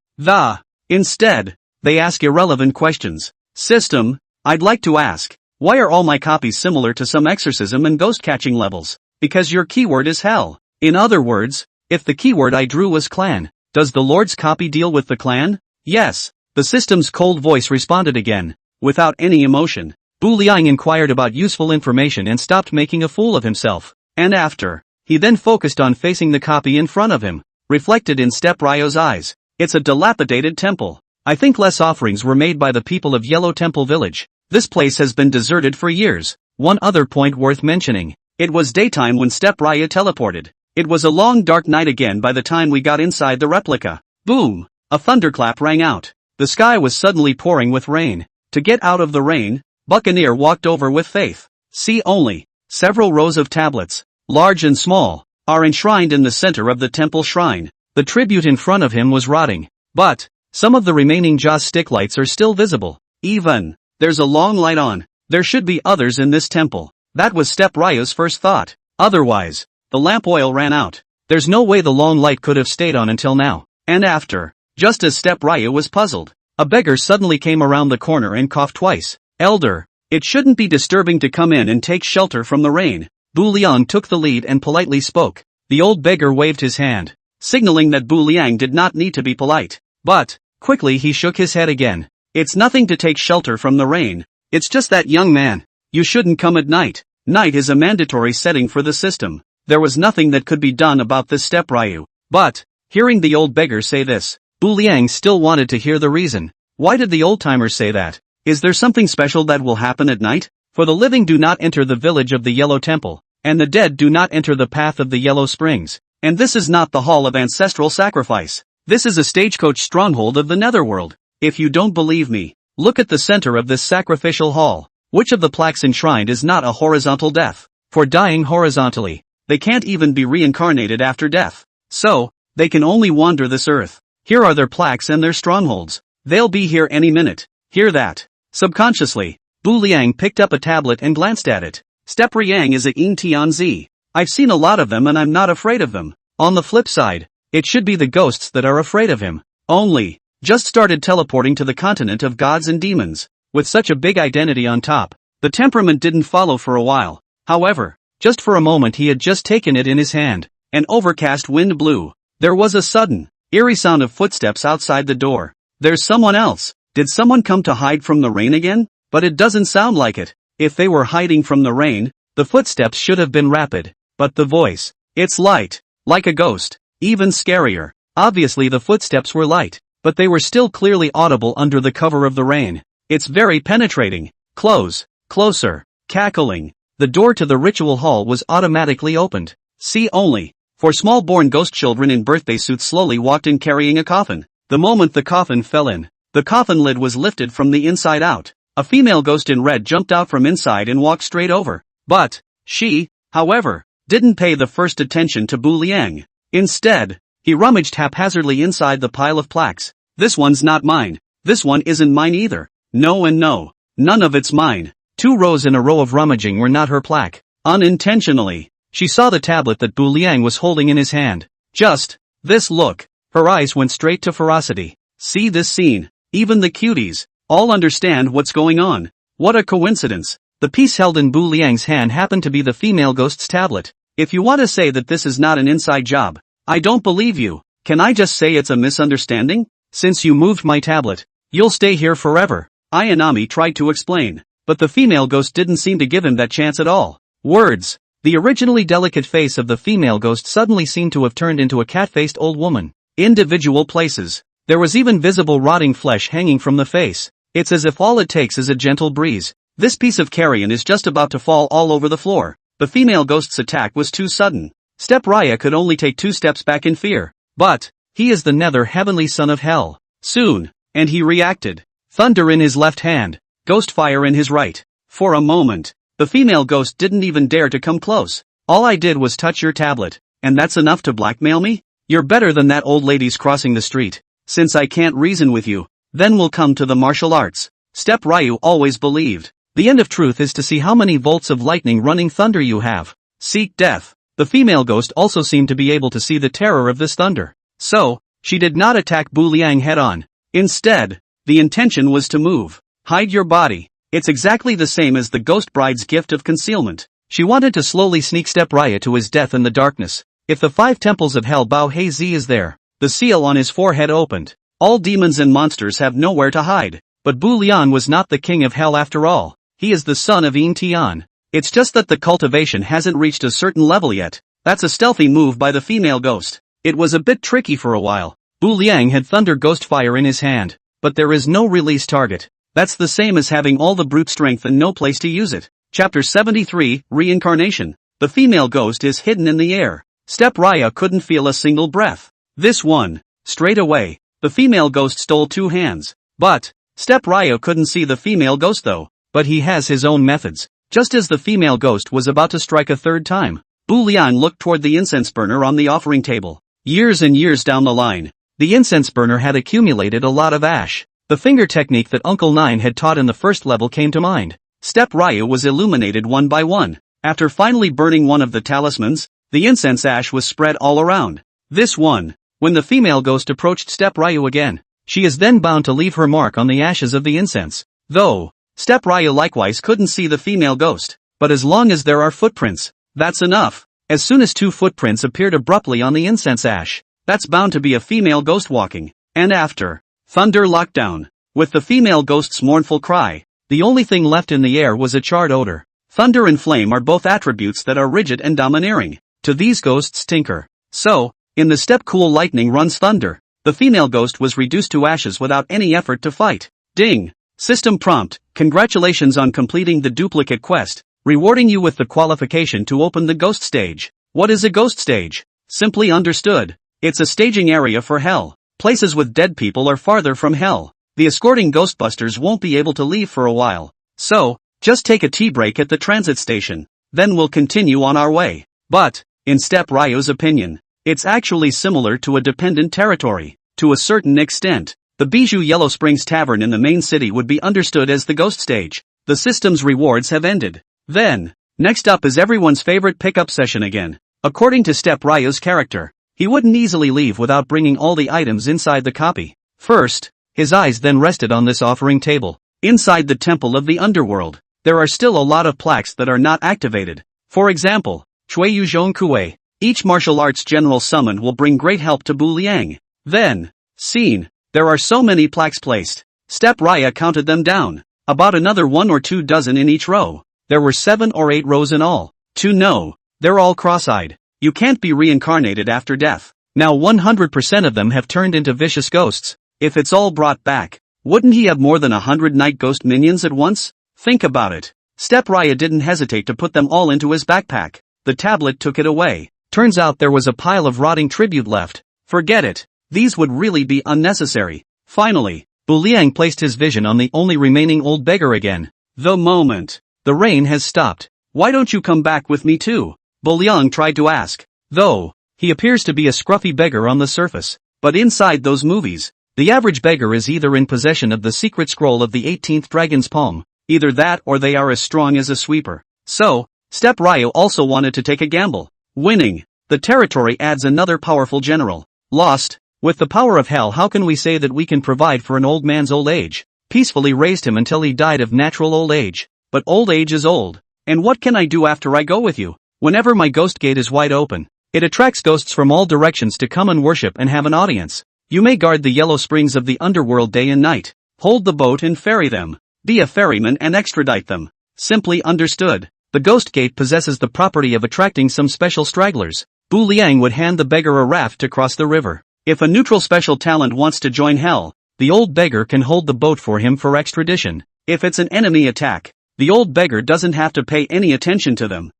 Instead, they ask irrelevant questions. System, I'd like to ask, why are all my copies similar to some exorcism and ghost catching levels? Because your keyword is hell. In other words, if the keyword I drew was clan, does the Lord's copy deal with the clan? Yes. The system's cold voice responded again, without any emotion. Bu Liang inquired about useful information and stopped making a fool of himself. And after, he then focused on facing the copy in front of him, reflected in Step Ryo's eyes. It's a dilapidated temple. I think less offerings were made by the people of Yellow Temple Village. This place has been deserted for years. One other point worth mentioning. It was daytime when Step Ryo teleported. It was a long dark night again by the time we got inside the replica. Boom! A thunderclap rang out. The sky was suddenly pouring with rain. To get out of the rain, Buccaneer walked over with faith. See only, several rows of tablets, large and small, are enshrined in the center of the temple shrine. The tribute in front of him was rotting, but some of the remaining Jaws stick lights are still visible. Even, there's a long light on. There should be others in this temple. That was Step Ryo's first thought. Otherwise, the lamp oil ran out. There's no way the long light could have stayed on until now. And after, just as Step Ryo was puzzled, a beggar suddenly came around the corner and coughed twice. Elder, it shouldn't be disturbing to come in and take shelter from the rain. Bu Liang took the lead and politely spoke. The old beggar waved his hand, signaling that Bu Liang did not need to be polite. But, quickly he shook his head again. It's nothing to take shelter from the rain. It's just that, young man, you shouldn't come at night. Night is a mandatory setting for the system. There was nothing that could be done about this Step Ryo. But, hearing the old beggar say this, Bu Liang still wanted to hear the reason. Why did the old-timers say that? Is there something special that will happen at night? For the living do not enter the village of the Yellow Temple, and the dead do not enter the path of the Yellow Springs. And this is not the hall of ancestral sacrifice. This is a stagecoach stronghold of the Netherworld. If you don't believe me, look at the center of this sacrificial hall. Which of the plaques enshrined is not a horizontal death? For dying horizontally, they can't even be reincarnated after death. So, they can only wander this earth. Here are their plaques and their strongholds. They'll be here any minute. Hear that? Subconsciously, Bu Liang picked up a tablet and glanced at it. Step Ryang is a Ying Tianzi. I've seen a lot of them and I'm not afraid of them. On the flip side, it should be the ghosts that are afraid of him. Only, just started teleporting to the continent of gods and demons. With such a big identity on top, the temperament didn't follow for a while. However, just for a moment he had just taken it in his hand. An overcast wind blew. There was a sudden, eerie sound of footsteps outside the door. There's someone else. Did someone come to hide from the rain again? But it doesn't sound like it. If they were hiding from the rain, the footsteps should have been rapid. But the voice, it's light, like a ghost, even scarier. Obviously the footsteps were light, but they were still clearly audible under the cover of the rain. It's very penetrating. Close, closer, cackling. The door to the ritual hall was automatically opened. See only, four small-born ghost children in birthday suits slowly walked in carrying a coffin. The moment the coffin fell in, the coffin lid was lifted from the inside out. A female ghost in red jumped out from inside and walked straight over. But, she, however, didn't pay the first attention to Bu Liang. Instead, he rummaged haphazardly inside the pile of plaques. This one's not mine. This one isn't mine either. No and no. None of it's mine. 2 rows in a row of rummaging were not her plaque. Unintentionally, she saw the tablet that Bu Liang was holding in his hand. Just, this look. Her eyes went straight to ferocity. See this scene. Even the cuties, all understand what's going on. What a coincidence. The piece held in Bu Liang's hand happened to be the female ghost's tablet. If you want to say that this is not an inside job, I don't believe you. Can I just say it's a misunderstanding? Since you moved my tablet, you'll stay here forever. Ayanami tried to explain, but the female ghost didn't seem to give him that chance at all. Words. The originally delicate face of the female ghost suddenly seemed to have turned into a cat-faced old woman. Individual places. There was even visible rotting flesh hanging from the face. It's as if all it takes is a gentle breeze. This piece of carrion is just about to fall all over the floor. The female ghost's attack was too sudden. Step Raya could only take 2 steps back in fear. But he is the nether heavenly son of hell. Soon, and he reacted. Thunder in his left hand, ghost fire in his right. For a moment, the female ghost didn't even dare to come close. All I did was touch your tablet, and that's enough to blackmail me? You're better than that old lady's crossing the street. Since I can't reason with you, then we'll come to the martial arts. Step Ryu always believed. The end of truth is to see how many volts of lightning running thunder you have. Seek death. The female ghost also seemed to be able to see the terror of this thunder. So, she did not attack Bu Liang head-on. Instead, the intention was to move. Hide your body. It's exactly the same as the ghost bride's gift of concealment. She wanted to slowly sneak Step Raya to his death in the darkness. If the 5 temples of hell Bao He Zi is there, the seal on his forehead opened. All demons and monsters have nowhere to hide. But Bu Liang was not the king of hell after all. He is the son of Ying Tian. It's just that the cultivation hasn't reached a certain level yet. That's a stealthy move by the female ghost. It was a bit tricky for a while. Bu Liang had thunder ghost fire in his hand, but there is no release target. That's the same as having all the brute strength and no place to use it. Chapter 73, Reincarnation. The female ghost is hidden in the air. Step Raya couldn't feel a single breath. This one. Straight away, the female ghost stole 2 hands. But Step Raya couldn't see the female ghost though. But he has his own methods. Just as the female ghost was about to strike a 3rd time, Bu Liang looked toward the incense burner on the offering table. Years and years down the line, the incense burner had accumulated a lot of ash. The finger technique that Uncle Nine had taught in the first level came to mind. Step Raya was illuminated one by one. After finally burning one of the talismans, the incense ash was spread all around. This one. When the female ghost approached Step Raya again, she is then bound to leave her mark on the ashes of the incense. Though, Step Raya likewise couldn't see the female ghost. But as long as there are footprints, that's enough. As soon as 2 footprints appeared abruptly on the incense ash, that's bound to be a female ghost walking. And after, thunder lockdown. With the female ghost's mournful cry, the only thing left in the air was a charred odor. Thunder and flame are both attributes that are rigid and domineering. To these ghosts tinker. So, in the step cool lightning runs thunder, the female ghost was reduced to ashes without any effort to fight. Ding! System prompt, congratulations on completing the duplicate quest, rewarding you with the qualification to open the ghost stage. What is a ghost stage? Simply understood, it's a staging area for hell. Places with dead people are farther from hell. The escorting ghostbusters won't be able to leave for a while. So, just take a tea break at the transit station. Then we'll continue on our way. But, in Step Ryo's opinion, it's actually similar to a dependent territory. To a certain extent, the Bijou Yellow Springs Tavern in the main city would be understood as the ghost stage. The system's rewards have ended. Then, next up is everyone's favorite pickup session again. According to Step Ryo's character, he wouldn't easily leave without bringing all the items inside the copy. First, his eyes then rested on this offering table. Inside the Temple of the Underworld, there are still a lot of plaques that are not activated. For example, Chui Yu Zhong Kue, each martial arts general summoned will bring great help to Bu Liang. Then, scene. There are so many plaques placed. Step Raya counted them down. About another 1 or 2 dozen in each row. There were 7 or 8 rows in all. No, they're all cross-eyed. You can't be reincarnated after death. Now 100% of them have turned into vicious ghosts. If it's all brought back, wouldn't he have more than 100 night ghost minions at once? Think about it. Step Raya didn't hesitate to put them all into his backpack. The tablet took it away. Turns out there was a pile of rotting tribute left. Forget it. These would really be unnecessary. Finally, Bu Liang placed his vision on the only remaining old beggar again. The moment. The rain has stopped. Why don't you come back with me too? Bu Liang tried to ask. Though, he appears to be a scruffy beggar on the surface. But inside those movies, the average beggar is either in possession of the secret scroll of the 18th dragon's palm. Either that or they are as strong as a sweeper. So, Step Ryo also wanted to take a gamble. Winning. The territory adds another powerful general. Lost. With the power of hell, how can we say that we can provide for an old man's old age? Peacefully raised him until he died of natural old age. But old age is old. And what can I do after I go with you? Whenever my ghost gate is wide open, it attracts ghosts from all directions to come and worship and have an audience. You may guard the yellow springs of the underworld day and night. Hold the boat and ferry them. Be a ferryman and extradite them. Simply understood. The Ghost Gate possesses the property of attracting some special stragglers. Bu Liang would hand the beggar a raft to cross the river. If a neutral special talent wants to join hell, the old beggar can hold the boat for him for extradition. If it's an enemy attack, the old beggar doesn't have to pay any attention to them.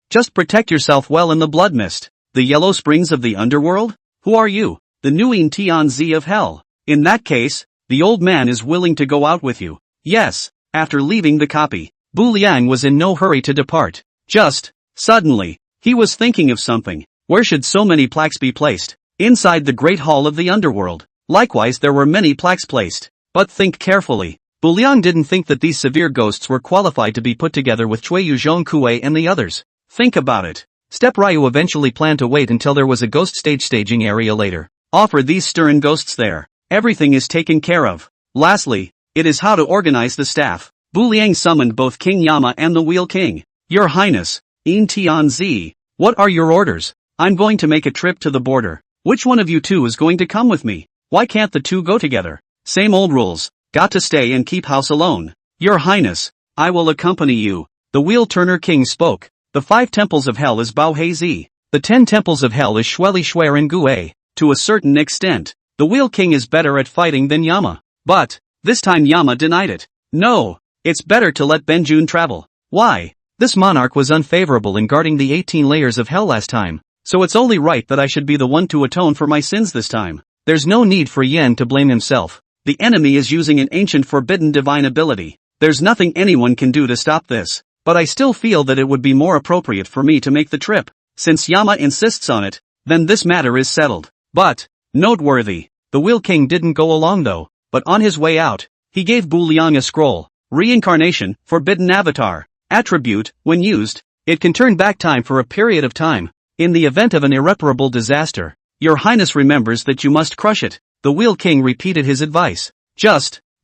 Just protect yourself well in the blood mist. The yellow springs of the underworld? Who are you? The Nguyen Tianzi of hell. In that case, the old man is willing to go out with you. Yes. After leaving the copy, Bu Liang was in no hurry to depart. Suddenly, he was thinking of something. Where should so many plaques be placed? Inside the Great Hall of the Underworld. Likewise there were many plaques placed. But think carefully. Bu Liang didn't think that these severe ghosts were qualified to be put together with Cui Yuzhong Kuei and the others. Think about it. Step Ryu eventually planned to wait until there was a ghost staging area later. Offer these stern ghosts there. Everything is taken care of. Lastly, it is how to organize the staff. Bu Liang summoned both King Yama and the Wheel King. Your Highness, Yin Tianzi, what are your orders? I'm going to make a trip to the border. Which one of you two is going to come with me? Why can't the two go together? Same old rules. Got to stay and keep house alone. Your Highness, I will accompany you. The Wheel Turner King spoke. The 5 temples of hell is Bao Heizi. The 10 temples of hell is Shueli Shuer and Gue. To a certain extent, the Wheel King is better at fighting than Yama. But, this time Yama denied it. No, it's better to let Benjun travel. Why? This monarch was unfavorable in guarding the 18 layers of hell last time, so it's only right that I should be the one to atone for my sins this time. There's no need for Yen to blame himself. The enemy is using an ancient forbidden divine ability. There's nothing anyone can do to stop this. But I still feel that it would be more appropriate for me to make the trip. Since Yama insists on it, then this matter is settled. But, noteworthy, the Wheel King didn't go along though, but on his way out, he gave Bu Liang a scroll. Reincarnation, Forbidden Avatar. Attribute, when used, it can turn back time for a period of time. In the event of an irreparable disaster, Your Highness remembers that you must crush it. The Wheel King repeated his advice.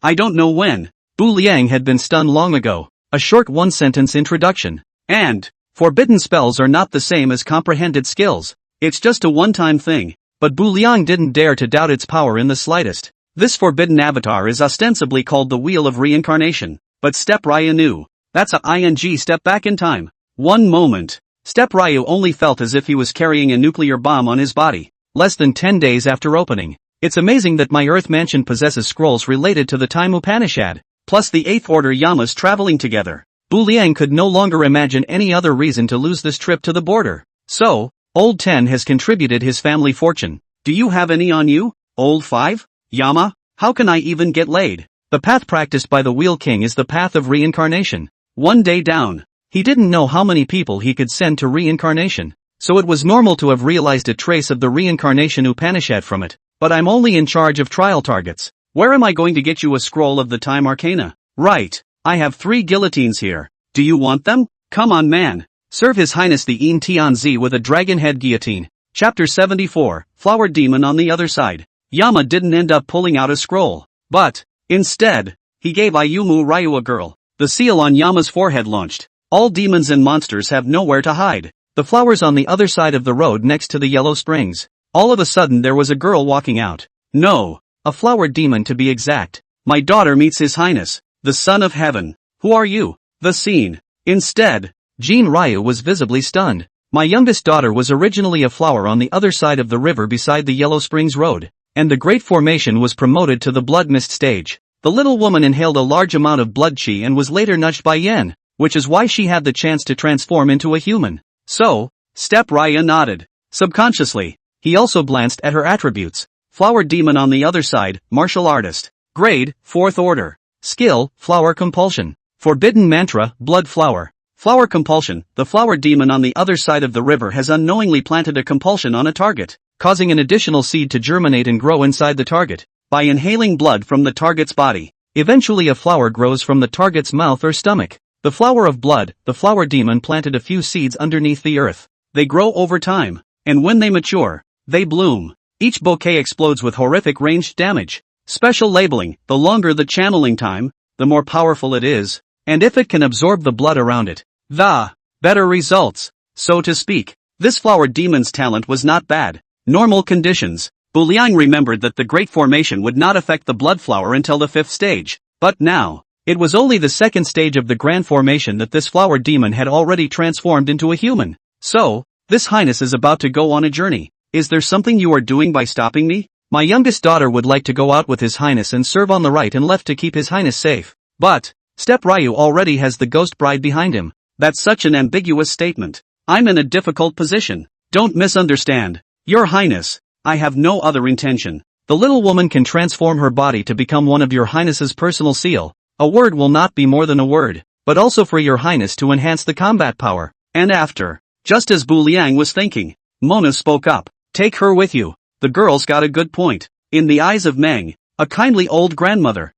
I don't know when. Bu Liang had been stunned long ago. A short one-sentence introduction. And, forbidden spells are not the same as comprehended skills. It's just a one-time thing. But Bu Liang didn't dare to doubt its power in the slightest. This forbidden avatar is ostensibly called the Wheel of Reincarnation. But Step Ryu knew. That's a ing step back in time. One moment. Step Ryu only felt as if he was carrying a nuclear bomb on his body. Less than 10 days after opening. It's amazing that my Earth Mansion possesses scrolls related to the Time Upanishad. Plus the 8th Order Yamas traveling together. Bu Liang could no longer imagine any other reason to lose this trip to the border. So, Old 10 has contributed his family fortune. Do you have any on you, Old 5? Yama, how can I even get laid? The path practiced by the Wheel King is the path of reincarnation. One day down, he didn't know how many people he could send to reincarnation. So it was normal to have realized a trace of the reincarnation Upanishad from it. But I'm only in charge of trial targets. Where am I going to get you a scroll of the time arcana? Right, I have 3 guillotines here. Do you want them? Come on man. Serve His Highness the Yin Tianzi with a dragon head guillotine. Chapter 74, Flower Demon on the other side. Yama didn't end up pulling out a scroll. But, instead, he gave Ayumu Ryu a girl. The seal on Yama's forehead launched. All demons and monsters have nowhere to hide. The flowers on the other side of the road next to the yellow springs. All of a sudden there was a girl walking out. No. A flower demon to be exact. My daughter meets His Highness, the Son of Heaven. Who are you? The scene. Instead, Jin Ryu was visibly stunned. My youngest daughter was originally a flower on the other side of the river beside the Yellow Springs Road, and the Great Formation was promoted to the Blood Mist stage. The little woman inhaled a large amount of blood chi and was later nudged by Yen, which is why she had the chance to transform into a human. So, Step Ryu nodded. Subconsciously, he also glanced at her attributes. Flower Demon on the other side, Martial Artist. Grade, 4th Order. Skill, Flower Compulsion. Forbidden Mantra, Blood Flower. Flower Compulsion. The Flower Demon on the other side of the river has unknowingly planted a compulsion on a target, causing an additional seed to germinate and grow inside the target. By inhaling blood from the target's body, eventually a flower grows from the target's mouth or stomach. The flower of blood, the Flower Demon planted a few seeds underneath the earth. They grow over time, and when they mature, they bloom. Each bouquet explodes with horrific ranged damage. Special labeling: the longer the channeling time, the more powerful it is, and if it can absorb the blood around it, the better results. So to speak, this Flower Demon's talent was not bad. Normal conditions. Bu Liang remembered that the Great Formation would not affect the blood flower until the 5th stage. But now, it was only the 2nd stage of the Grand Formation that this flower demon had already transformed into a human. So, this highness is about to go on a journey. Is there something you are doing by stopping me? My youngest daughter would like to go out with his highness and serve on the right and left to keep his highness safe. But, Step Ryu already has the ghost bride behind him. That's such an ambiguous statement. I'm in a difficult position. Don't misunderstand. Your highness, I have no other intention. The little woman can transform her body to become one of your highness's personal seal. A word will not be more than a word, but also for your highness to enhance the combat power. And after, just as Bu Liang was thinking, Mona spoke up. Take her with you. The girl's got a good point. In the eyes of Meng, a kindly old grandmother,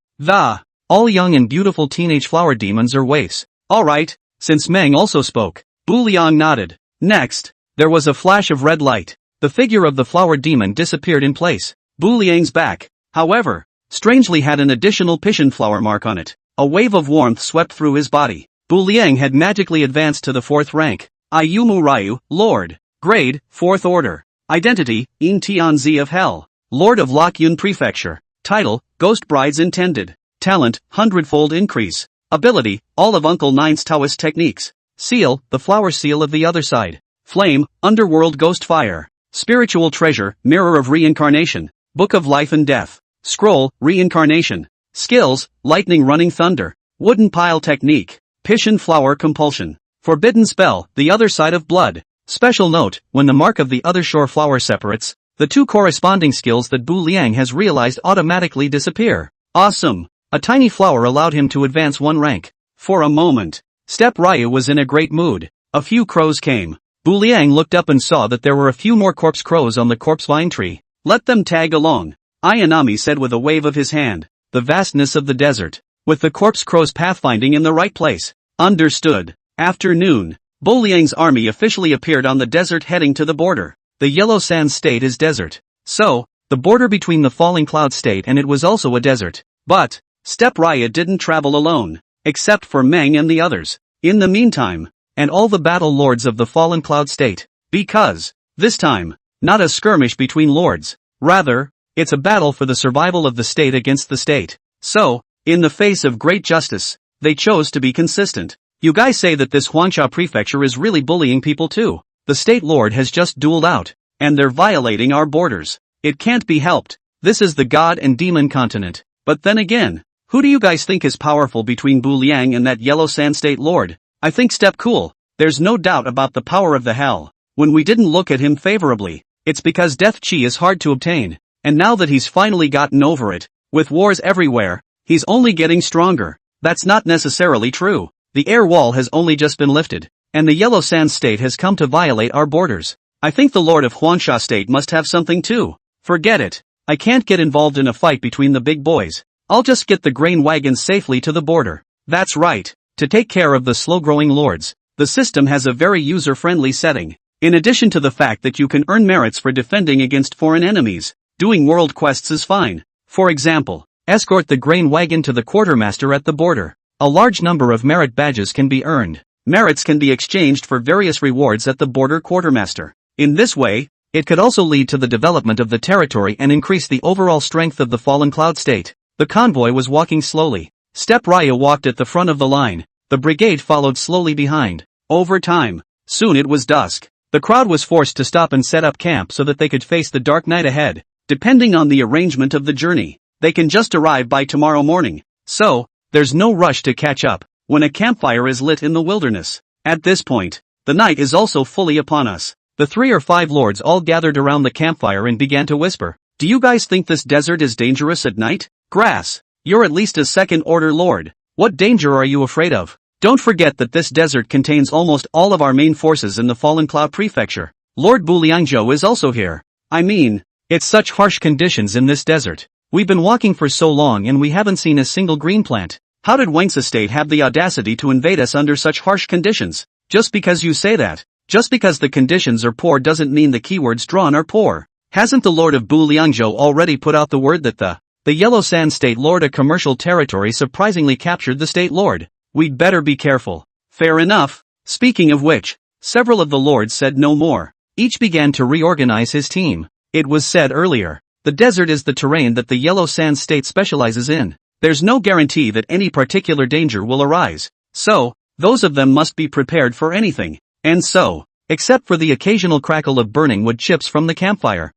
all young and beautiful teenage flower demons are waifs. Alright, since Meng also spoke, Bu Liang nodded. Next, there was a flash of red light. The figure of the flower demon disappeared in place. Bu Liang's back, however, strangely had an additional piscian flower mark on it. A wave of warmth swept through his body. Bu Liang had magically advanced to the 4th rank. Ayumu Ryu, Lord. Grade, 4th Order. Identity, Yin Tianzi of Hell. Lord of Lokyun Prefecture. Title, Ghost Brides Intended. Talent, 100-fold increase. Ability, all of Uncle Nine's Taoist techniques. Seal, the flower seal of the other side. Flame, Underworld Ghost Fire. Spiritual treasure, Mirror of Reincarnation. Book of Life and Death. Scroll, Reincarnation. Skills, Lightning Running Thunder. Wooden Pile Technique. Piscian Flower Compulsion. Forbidden Spell, The Other Side of Blood. Special note, when the mark of the other shore flower separates, the 2 corresponding skills that Bu Liang has realized automatically disappear. Awesome! A tiny flower allowed him to advance 1 rank. For a moment, Step Ryu was in a great mood. A few crows came. Bu Liang looked up and saw that there were a few more corpse crows on the corpse vine tree. Let them tag along. Ayanami said with a wave of his hand. The vastness of the desert. With the corpse crows pathfinding in the right place. Understood. Afternoon. Bu Liang's army officially appeared on the desert heading to the border. The Yellow Sand State is desert. So, the border between the Falling Cloud State and it was also a desert. But, Step Ryu didn't travel alone. Except for Meng and the others. In the meantime, and all the battle lords of the Fallen Cloud State. Because, this time, not a skirmish between lords. Rather, it's a battle for the survival of the state against the state. So, in the face of great justice, they chose to be consistent. You guys say that this Huangsha prefecture is really bullying people too. The state lord has just dueled out, and they're violating our borders. It can't be helped. This is the god and demon continent. But then again, who do you guys think is powerful between Bu Liang and that Yellow Sand State lord? I think Step Cool. There's no doubt about the power of the hell. When we didn't look at him favorably, it's because death chi is hard to obtain. And now that he's finally gotten over it, with wars everywhere, he's only getting stronger. That's not necessarily true. The air wall has only just been lifted, and the Yellow Sand State has come to violate our borders. I think the Lord of Huangsha State must have something too. Forget it. I can't get involved in a fight between the big boys. I'll just get the grain wagons safely to the border. That's right. To take care of the slow-growing lords, the system has a very user-friendly setting. In addition to the fact that you can earn merits for defending against foreign enemies, doing world quests is fine. For example, escort the grain wagon to the quartermaster at the border. A large number of merit badges can be earned. Merits can be exchanged for various rewards at the border quartermaster. In this way, it could also lead to the development of the territory and increase the overall strength of the Fallen Cloud State. The convoy was walking slowly. Step Ryu walked at the front of the line. The brigade followed slowly behind. Over time, soon it was dusk. The crowd was forced to stop and set up camp so that they could face the dark night ahead. Depending on the arrangement of the journey, they can just arrive by tomorrow morning. So, there's no rush to catch up when a campfire is lit in the wilderness. At this point, the night is also fully upon us. The 3 or 5 lords all gathered around the campfire and began to whisper. Do you guys think this desert is dangerous at night? Grass, you're at least a 2nd order lord. What danger are you afraid of? Don't forget that this desert contains almost all of our main forces in the Fallen Cloud Prefecture. Lord Bu Liangzhou is also here. I mean, it's such harsh conditions in this desert. We've been walking for so long and we haven't seen a single green plant. How did Wang's estate have the audacity to invade us under such harsh conditions? Just because you say that, just because the conditions are poor doesn't mean the keywords drawn are poor. Hasn't the Lord of Bu Liangzhou already put out the word that the Yellow Sand State Lord, a commercial territory, surprisingly captured the State Lord? We'd better be careful. Fair enough. Speaking of which, several of the lords said no more. Each began to reorganize his team. It was said earlier, the desert is the terrain that the Yellow Sand State specializes in. There's no guarantee that any particular danger will arise. So, those of them must be prepared for anything. And so, except for the occasional crackle of burning wood chips from the campfire,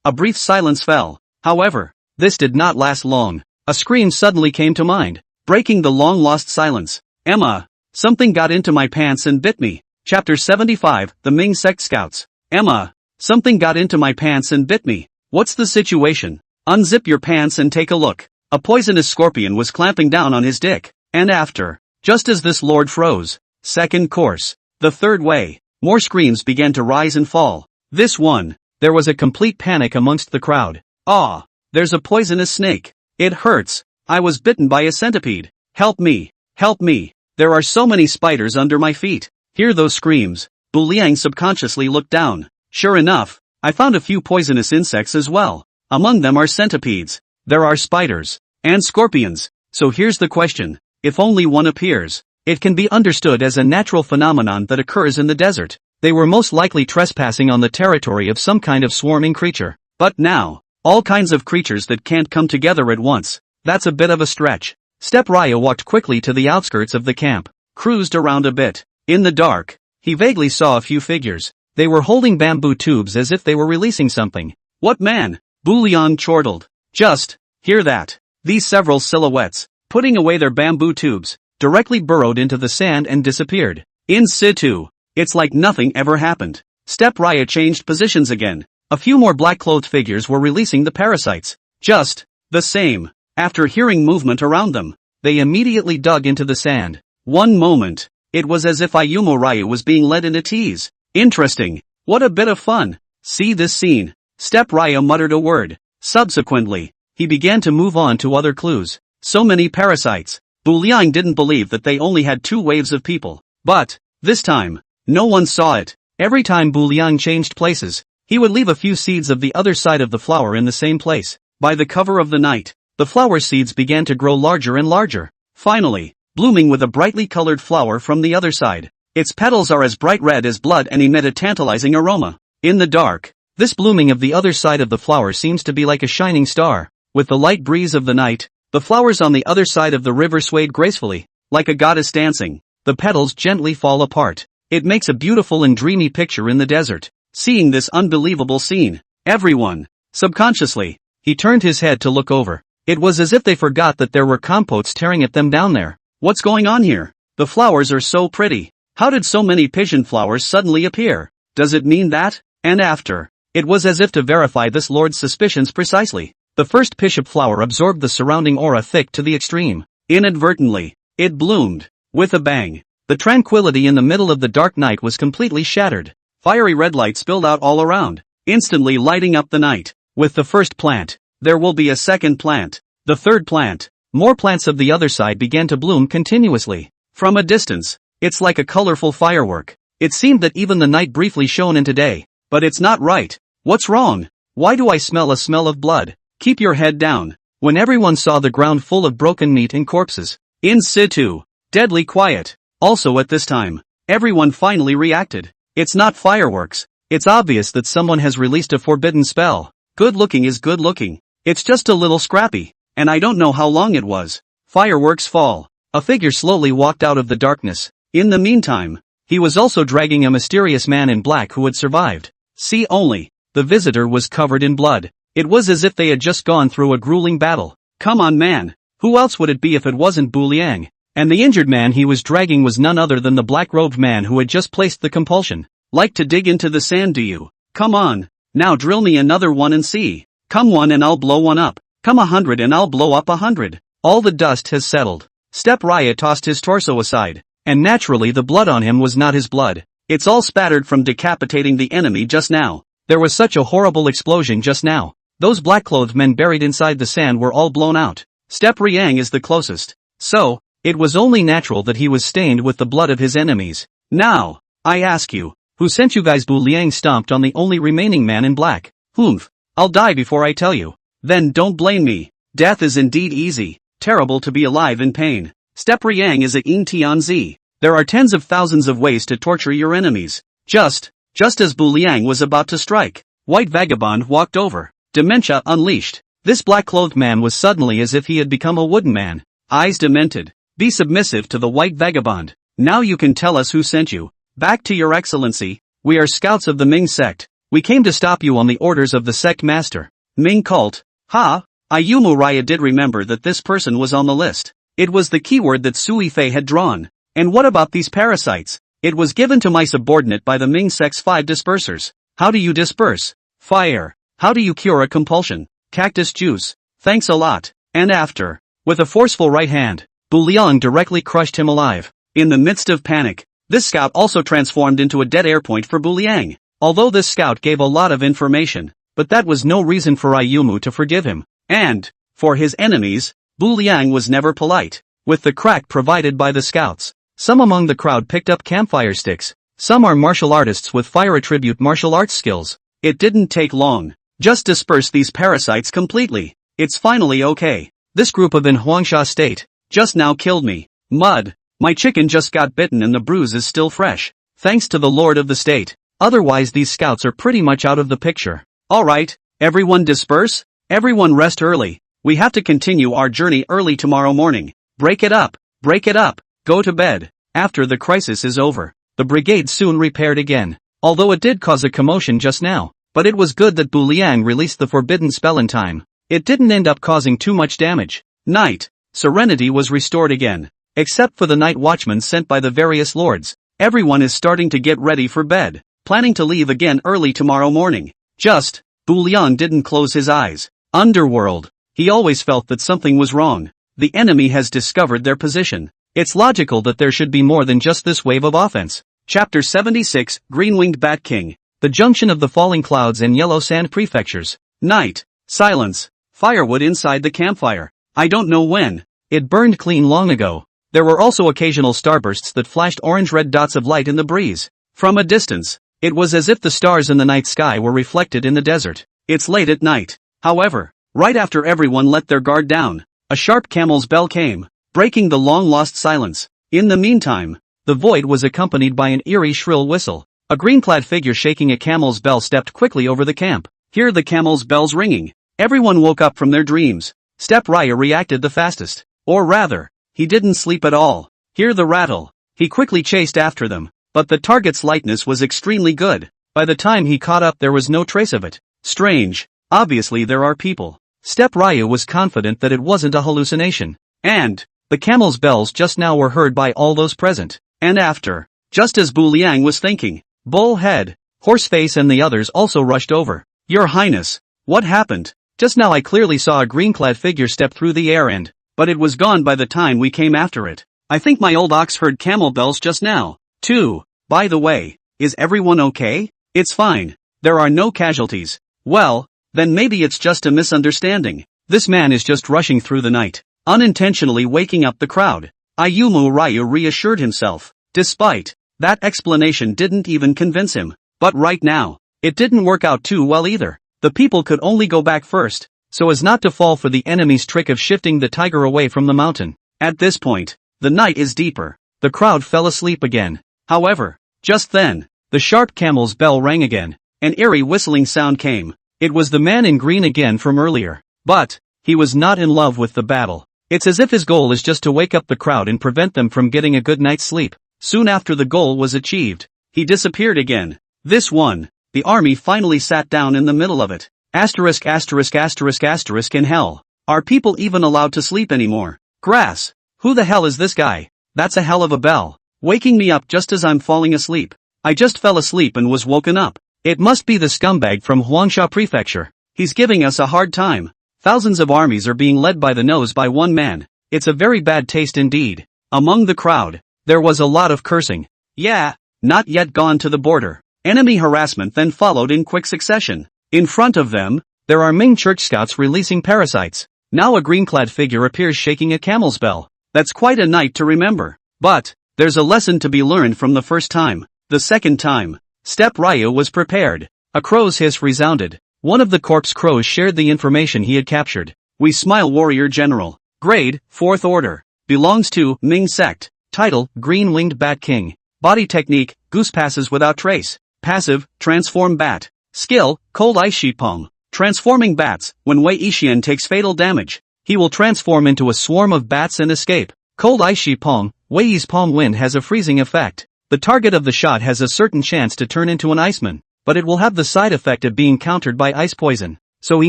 a brief silence fell. However, this did not last long. A scream suddenly came to mind, breaking the long-lost silence. Emma! Something got into my pants and bit me. Chapter 75, The Ming Sect Scouts. Emma! Something got into my pants and bit me. What's the situation? Unzip your pants and take a look. A poisonous scorpion was clamping down on his dick. And after, just as this lord froze. Second course. The third way. More screams began to rise and fall. This one. There was a complete panic amongst the crowd. Ah! There's a poisonous snake. It hurts. I was bitten by a centipede. Help me. Help me. There are so many spiders under my feet. Hear those screams. Bu Liang subconsciously looked down. Sure enough, I found a few poisonous insects as well. Among them are centipedes. There are spiders. And scorpions. So here's the question. If only one appears, it can be understood as a natural phenomenon that occurs in the desert. They were most likely trespassing on the territory of some kind of swarming creature. But now, all kinds of creatures that can't come together at once. That's a bit of a stretch. Step Raya walked quickly to the outskirts of the camp, cruised around a bit. In the dark, he vaguely saw a few figures. They were holding bamboo tubes as if they were releasing something. What man? Bu Liang chortled. Just, hear that. These several silhouettes, putting away their bamboo tubes, directly burrowed into the sand and disappeared. In situ. It's like nothing ever happened. Step Raya changed positions again. A few more black-clothed figures were releasing the parasites. Just the same. After hearing movement around them, they immediately dug into the sand. One moment, it was as if Ayumu Ryu was being led in a tease. Interesting. What a bit of fun. See this scene. Step Raya muttered a word. Subsequently, he began to move on to other clues. So many parasites. Bu Liang didn't believe that they only had 2 waves of people. But, this time, no one saw it. Every time Bu Liang changed places, he would leave a few seeds of the other side of the flower in the same place. By the cover of the night, the flower seeds began to grow larger and larger. Finally, blooming with a brightly colored flower from the other side. Its petals are as bright red as blood and emit a tantalizing aroma. In the dark, this blooming of the other side of the flower seems to be like a shining star. With the light breeze of the night, the flowers on the other side of the river swayed gracefully, like a goddess dancing. The petals gently fall apart. It makes a beautiful and dreamy picture in the desert. Seeing this unbelievable scene, everyone, subconsciously, he turned his head to look over. It was as if they forgot that there were compotes tearing at them down there. What's going on here? The flowers are so pretty. How did so many pigeon flowers suddenly appear? Does it mean that? And after, it was as if to verify this lord's suspicions precisely. The first bishop flower absorbed the surrounding aura thick to the extreme. Inadvertently, it bloomed. With a bang, the tranquility in the middle of the dark night was completely shattered. Fiery red light spilled out all around, instantly lighting up the night. With the first plant, there will be a second plant. The third plant. More plants of the other side began to bloom continuously. From a distance, it's like a colorful firework. It seemed that even the night briefly shone into day. But it's not right. What's wrong? Why do I smell a smell of blood? Keep your head down. When everyone saw the ground full of broken meat and corpses, in situ, deadly quiet. Also at this time, everyone finally reacted. It's not fireworks. It's obvious that someone has released a forbidden spell. Good looking is good looking. It's just a little scrappy, and I don't know how long it was. Fireworks fall. A figure slowly walked out of the darkness. In the meantime, he was also dragging a mysterious man in black who had survived. See only, the visitor was covered in blood. It was as if they had just gone through a grueling battle. Come on, man. Who else would it be if it wasn't Bu Liang? And the injured man he was dragging was none other than the black-robed man who had just placed the compulsion. Like to dig into the sand, do you? Come on. Now drill me another one and see. Come 1 and I'll blow 1 up. Come 100 and I'll blow up 100. All the dust has settled. Step Raya tossed his torso aside. And naturally the blood on him was not his blood. It's all spattered from decapitating the enemy just now. There was such a horrible explosion just now. Those black-clothed men buried inside the sand were all blown out. Step Riang is the closest. So, it was only natural that he was stained with the blood of his enemies. Now, I ask you, who sent you guys? Bu Liang stomped on the only remaining man in black. Humph. I'll die before I tell you. Then don't blame me. Death is indeed easy. Terrible to be alive in pain. Step Riang is a Yin Tianzi. There are tens of thousands of ways to torture your enemies. Just as Bu Liang was about to strike, White vagabond walked over. Dementia unleashed. This black-clothed man was suddenly as if he had become a wooden man. Eyes demented. Be submissive to the white vagabond. Now you can tell us who sent you. Back to your excellency. We are scouts of the Ming sect. We came to stop you on the orders of the sect master. Ming cult. Ha! Ayumu Raya did remember that this person was on the list. It was the keyword that Sui Fei had drawn. And what about these parasites? It was given to my subordinate by the Ming sect's 5 dispersers. How do you disperse? Fire. How do you cure a compulsion? Cactus juice. Thanks a lot. And after. With a forceful right hand, Bu Liang directly crushed him alive. In the midst of panic, this scout also transformed into a dead air point for Bu Liang. Although this scout gave a lot of information, but that was no reason for Ayumu to forgive him. And, for his enemies, Bu Liang was never polite. With the crack provided by the scouts, some among the crowd picked up campfire sticks. Some are martial artists with fire attribute martial arts skills. It didn't take long. Just disperse these parasites completely. It's finally okay. This group of in Huangsha state just now killed me. Mud. My chicken just got bitten and the bruise is still fresh. Thanks to the lord of the state. Otherwise these scouts are pretty much out of the picture. Alright, everyone disperse? Everyone rest early. We have to continue our journey early tomorrow morning. Break it up. Break it up. Go to bed. After the crisis is over, the brigade soon repaired again. Although it did cause a commotion just now, but it was good that Bu Liang released the forbidden spell in time. It didn't end up causing too much damage. Night. Serenity was restored again. Except for the night watchmen sent by the various lords. Everyone is starting to get ready for bed, planning to leave again early tomorrow morning. Just, Bu Liang didn't close his eyes. Underworld. He always felt that something was wrong. The enemy has discovered their position. It's logical that there should be more than just this wave of offense. Chapter 76, Green-Winged Bat King. The junction of the falling clouds and yellow sand prefectures. Night. Silence. Firewood inside the campfire. I don't know when. It burned clean long ago. There were also occasional starbursts that flashed orange-red dots of light in the breeze. From a distance, it was as if the stars in the night sky were reflected in the desert. It's late at night. However, right after everyone let their guard down, a sharp camel's bell came, breaking the long-lost silence. In the meantime, the void was accompanied by an eerie shrill whistle. A green-clad figure shaking a camel's bell stepped quickly over the camp. Hear the camel's bells ringing. Everyone woke up from their dreams. Step Raya reacted the fastest. Or rather, he didn't sleep at all. Hear the rattle. He quickly chased after them. But the target's lightness was extremely good. By the time he caught up there was no trace of it. Strange. Obviously there are people. Step Raya was confident that it wasn't a hallucination. And, the camel's bells just now were heard by all those present. And after, just as Bu Liang was thinking, Bullhead, Horseface and the others also rushed over. Your Highness, what happened? Just now I clearly saw a green-clad figure step through the air but it was gone by the time we came after it. I think my old ox heard camel bells just now, too. By the way, is everyone okay? It's fine. There are no casualties. Well, then maybe it's just a misunderstanding. This man is just rushing through the night, unintentionally waking up the crowd. Ayumu Ryu reassured himself. Despite that explanation didn't even convince him. But right now, it didn't work out too well either. The people could only go back first, so as not to fall for the enemy's trick of shifting the tiger away from the mountain. At this point, the night is deeper. The crowd fell asleep again. However, just then, the sharp camel's bell rang again. An eerie whistling sound came. It was the man in green again from earlier. But, he was not in love with the battle. It's as if his goal is just to wake up the crowd and prevent them from getting a good night's sleep. Soon after the goal was achieved, he disappeared again. This one, the army finally sat down in the middle of it. Asterisk asterisk asterisk asterisk in hell. Are people even allowed to sleep anymore? Grass. Who the hell is this guy? That's a hell of a bell. Waking me up just as I'm falling asleep. I just fell asleep and was woken up. It must be the scumbag from Huangsha Prefecture. He's giving us a hard time. Thousands of armies are being led by the nose by one man. It's a very bad taste indeed. Among the crowd, there was a lot of cursing. Yeah, not yet gone to the border. Enemy harassment then followed in quick succession. In front of them, there are Ming church scouts releasing parasites. Now a green-clad figure appears shaking a camel's bell. That's quite a night to remember. But, there's a lesson to be learned from the first time. The second time, Step Ryu was prepared. A crow's hiss resounded. One of the corpse crows shared the information he had captured. We Smile Warrior General. Grade, 4th Order. Belongs to Ming Sect. Title, Green-Winged Bat King. Body technique, Goose passes without trace. Passive, Transform Bat. Skill, Cold Ice Sheet Palm. Transforming bats. When Wei Yixian takes fatal damage, he will transform into a swarm of bats and escape. Cold Ice Sheet Palm. Wei Yi's palm wind has a freezing effect. The target of the shot has a certain chance to turn into an iceman, but it will have the side effect of being countered by ice poison. So he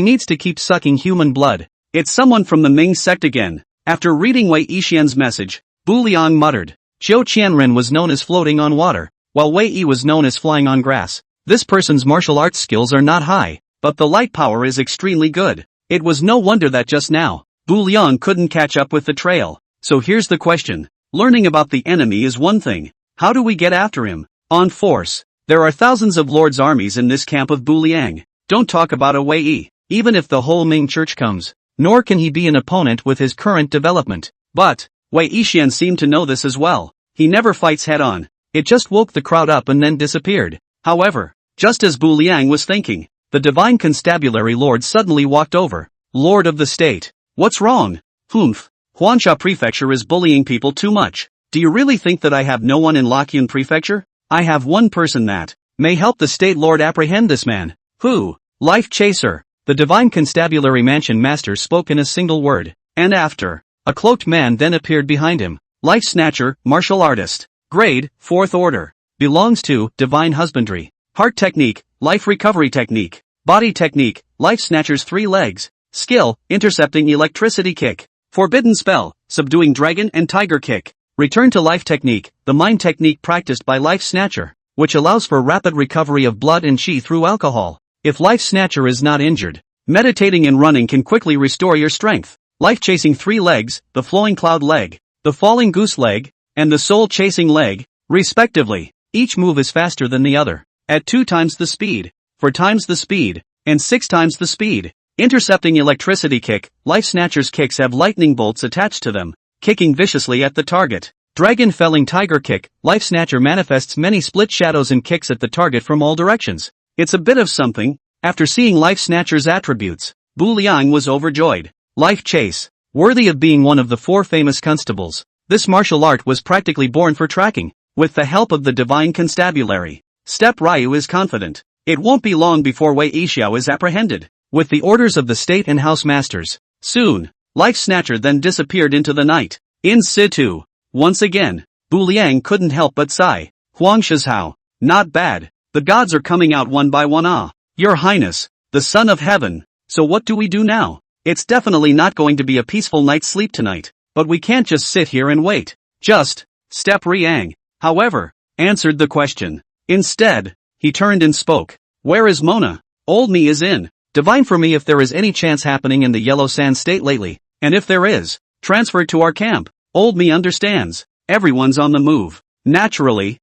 needs to keep sucking human blood. It's someone from the Ming sect again. After reading Wei Yixian's message, Bu Liang muttered. Qiu Qianren was known as floating on water, while Wei Yi was known as flying on grass. This person's martial arts skills are not high, but the light power is extremely good. It was no wonder that just now, Bu Liang couldn't catch up with the trail. So here's the question. Learning about the enemy is one thing. How do we get after him? On force. There are thousands of lords' armies in this camp of Bu Liang. Don't talk about a Wei Yi, even if the whole Ming church comes. Nor can he be an opponent with his current development. But Wei Yixian seemed to know this as well. He never fights head-on. It just woke the crowd up and then disappeared. However, just as Bu Liang was thinking, the divine constabulary lord suddenly walked over. Lord of the state. What's wrong? Humph. Huangsha Prefecture is bullying people too much. Do you really think that I have no one in Luoyang Prefecture? I have one person that may help the state lord apprehend this man. Who? Life Chaser. The divine constabulary mansion master spoke in a single word, and after, a cloaked man then appeared behind him. Life Snatcher, martial artist. Grade, 4th order. Belongs to divine husbandry. Heart technique, life recovery technique. Body technique, life snatcher's 3 legs. Skill, intercepting electricity kick. Forbidden spell, subduing dragon and tiger kick. Return to life technique, the mind technique practiced by Life Snatcher, which allows for rapid recovery of blood and chi through alcohol. If Life Snatcher is not injured, meditating and running can quickly restore your strength. Life chasing 3 legs, the flowing cloud leg, the falling goose leg, and the soul chasing leg, respectively. Each move is faster than the other, at 2 times the speed, 4 times the speed, and 6 times the speed. Intercepting electricity kick, Life Snatcher's kicks have lightning bolts attached to them, kicking viciously at the target. Dragon felling tiger kick, Life Snatcher manifests many split shadows and kicks at the target from all directions. It's a bit of something. After seeing Life Snatcher's attributes, Bu Liang was overjoyed. Life Chase. Worthy of being one of the 4 famous constables, this martial art was practically born for tracking. With the help of the divine constabulary, Step Ryu is confident. It won't be long before Wei Yixiao is apprehended. With the orders of the state and house masters, soon, Life Snatcher then disappeared into the night. In situ. Once again, Bu Liang couldn't help but sigh. Huangshizhao. Not bad. The gods are coming out one by one. Ah, Your Highness, the Son of Heaven. So what do we do now? It's definitely not going to be a peaceful night's sleep tonight, but we can't just sit here and wait. Just, Step Riang, however, answered the question. Instead, he turned and spoke. Where is Mona? Old me is in. Divine for me if there is any chance happening in the Yellow Sand State lately, and if there is, transfer to our camp. Old me understands. Everyone's on the move. Naturally,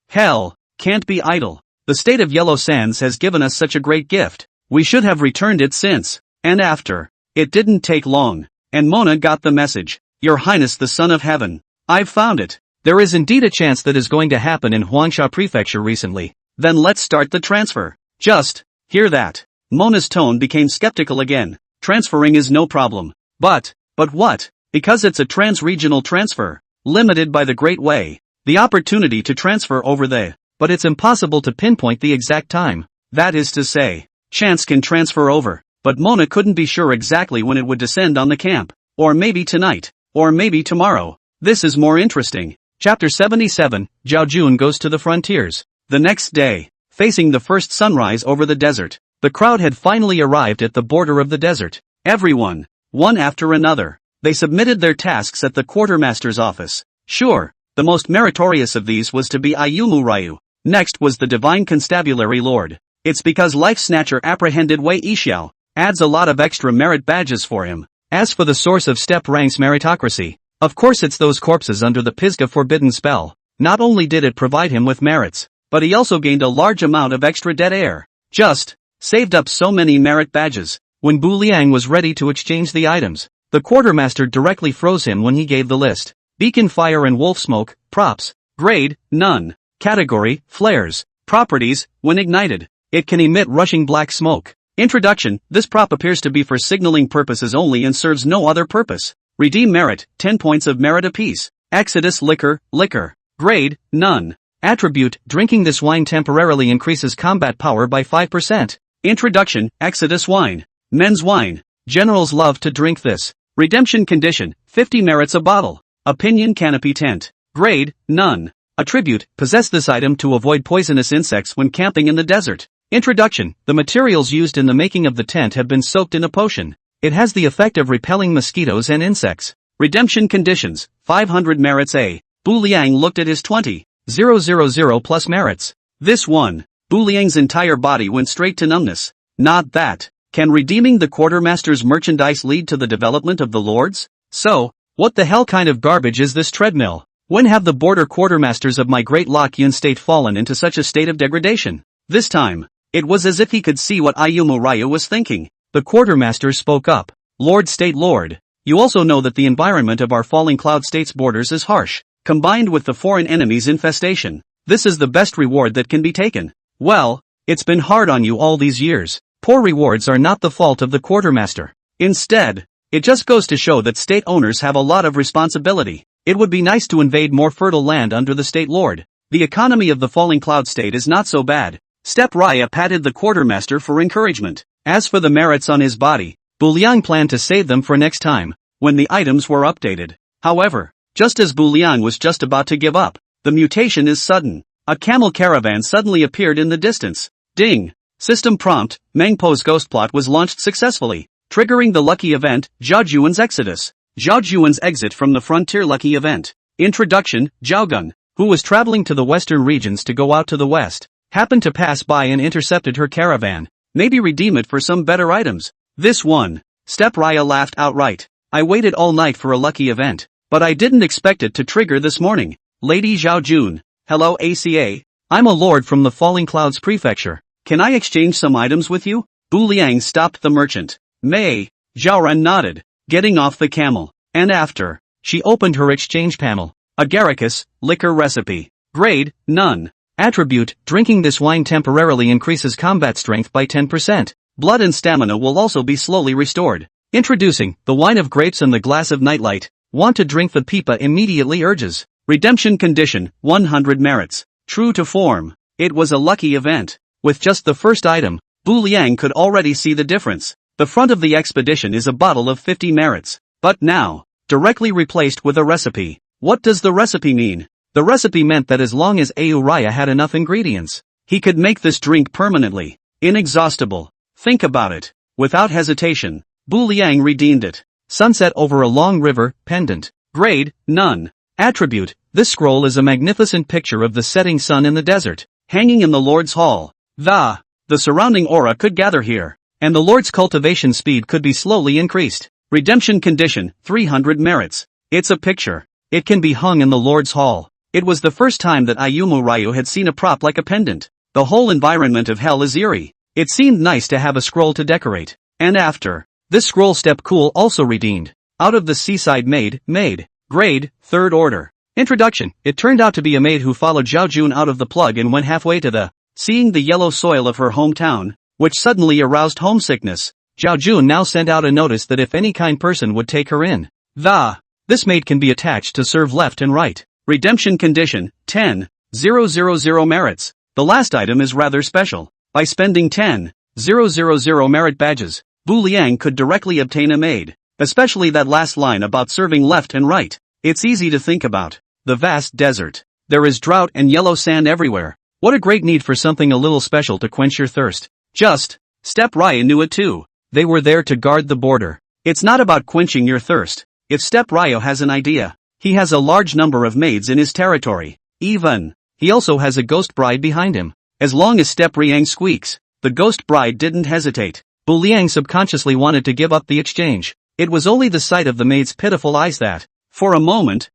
hell, can't be idle. The state of Yellow Sands has given us such a great gift. We should have returned it since, and after. It didn't take long, and Mona got the message. Your Highness the Son of Heaven. I've found it. There is indeed a chance that is going to happen in Huangsha Prefecture recently. Then let's start the transfer. Just, hear that. Mona's tone became skeptical again. Transferring is no problem. But what? Because it's a trans-regional transfer, limited by the Great Way. The opportunity to transfer over there, but it's impossible to pinpoint the exact time. That is to say, chance can transfer over, but Mona couldn't be sure exactly when it would descend on the camp. Or maybe tonight, or maybe tomorrow. This is more interesting. Chapter 77, Zhao Jun goes to the frontiers. The next day, facing the first sunrise over the desert, the crowd had finally arrived at the border of the desert. Everyone, one after another, they submitted their tasks at the quartermaster's office. Sure, the most meritorious of these was to be Ayumu Ryu. Next was the divine constabulary lord. It's because Life Snatcher apprehended Wei Yixiao, adds a lot of extra merit badges for him. As for the source of Step Rank's meritocracy, of course it's those corpses under the Pisgah forbidden spell. Not only did it provide him with merits, but he also gained a large amount of extra dead air. Just, saved up so many merit badges. When Bu Liang was ready to exchange the items, the quartermaster directly froze him when he gave the list. Beacon fire and wolf smoke, props, grade, none. Category, flares. Properties, when ignited, it can emit rushing black smoke. Introduction, this prop appears to be for signaling purposes only and serves no other purpose. Redeem merit, 10 points of merit apiece. Exodus liquor, grade, none. Attribute, drinking this wine temporarily increases combat power by 5%. Introduction, Exodus wine. Men's wine. Generals love to drink this. Redemption condition, 50 merits a bottle. Opinion canopy tent. Grade, none. Attribute, possess this item to avoid poisonous insects when camping in the desert. Introduction, the materials used in the making of the tent have been soaked in a potion. It has the effect of repelling mosquitoes and insects. Redemption conditions, 500 merits A. Bu Liang looked at his 20,000 plus merits. This one. Bu Liang's entire body went straight to numbness. Not that. Can redeeming the quartermaster's merchandise lead to the development of the lords? So, what the hell kind of garbage is this treadmill? When have the border quartermasters of my great Lock-Yun state fallen into such a state of degradation? This time, it was as if he could see what Ayumu Ryu was thinking. The quartermaster spoke up. Lord State Lord, you also know that the environment of our falling cloud state's borders is harsh, combined with the foreign enemy's infestation. This is the best reward that can be taken. Well, it's been hard on you all these years. Poor rewards are not the fault of the quartermaster. Instead, it just goes to show that state owners have a lot of responsibility. It would be nice to invade more fertile land under the state lord. The economy of the falling cloud state is not so bad. Step Raya patted the quartermaster for encouragement. As for the merits on his body, Bu Liang planned to save them for next time, when the items were updated. However, just as Bu Liang was just about to give up, the mutation is sudden. A camel caravan suddenly appeared in the distance. Ding! System prompt, Mengpo's ghost plot was launched successfully, triggering the lucky event, Zhao Juan's exodus. Zhao Juan's exit from the frontier lucky event. Introduction, Zhao Gun, who was traveling to the western regions to go out to the west, happened to pass by and intercepted her caravan. Maybe redeem it for some better items. This one. Step Raya laughed outright. I waited all night for a lucky event, but I didn't expect it to trigger this morning. Lady Zhao Jun. Hello ACA. I'm a lord from the Falling Clouds Prefecture. Can I exchange some items with you? Bu Liang stopped the merchant. May. Zhaoran nodded, getting off the camel. And after, she opened her exchange panel. Agaricus, liquor recipe. Grade, none. Attribute, drinking this wine temporarily increases combat strength by 10%. Blood and stamina will also be slowly restored. Introducing, the wine of grapes and the glass of nightlight. Want to drink the pipa immediately urges. Redemption condition, 100 merits. True to form. It was a lucky event. With just the first item, Bu Liang could already see the difference. The front of the expedition is a bottle of 50 merits. But now, directly replaced with a recipe. What does the recipe mean? The recipe meant that as long as Raya had enough ingredients, he could make this drink permanently inexhaustible. Think about it. Without hesitation, Bu Liang redeemed it. Sunset over a long river, pendant. Grade, none. Attribute, this scroll is a magnificent picture of the setting sun in the desert, hanging in the Lord's Hall. The surrounding aura could gather here, and the Lord's cultivation speed could be slowly increased. Redemption condition, 300 merits. It's a picture. It can be hung in the Lord's Hall. It was the first time that Ayumu Ryu had seen a prop like a pendant. The whole environment of hell is eerie. It seemed nice to have a scroll to decorate. And after, this scroll Step Cool also redeemed. Out of the seaside maid. Grade, third order. Introduction, it turned out to be a maid who followed Zhao Jun out of the plug and went halfway to the seeing the yellow soil of her hometown, which suddenly aroused homesickness. Zhao Jun now sent out a notice that if any kind person would take her in, this maid can be attached to serve left and right. Redemption condition, 10,000 merits. The last item is rather special. By spending 10,000 merit badges, Bu Liang could directly obtain a maid, especially that last line about serving left and right. It's easy to think about. The vast desert. There is drought and yellow sand everywhere. What a great need for something a little special to quench your thirst. Step Raya knew it too. They were there to guard the border. It's not about quenching your thirst. If Step Ryo has an idea, he has a large number of maids in his territory. He also has a ghost bride behind him. As long as Step Riang squeaks, the ghost bride didn't hesitate. Bu Liang subconsciously wanted to give up the exchange. It was only the sight of the maid's pitiful eyes that, for a moment,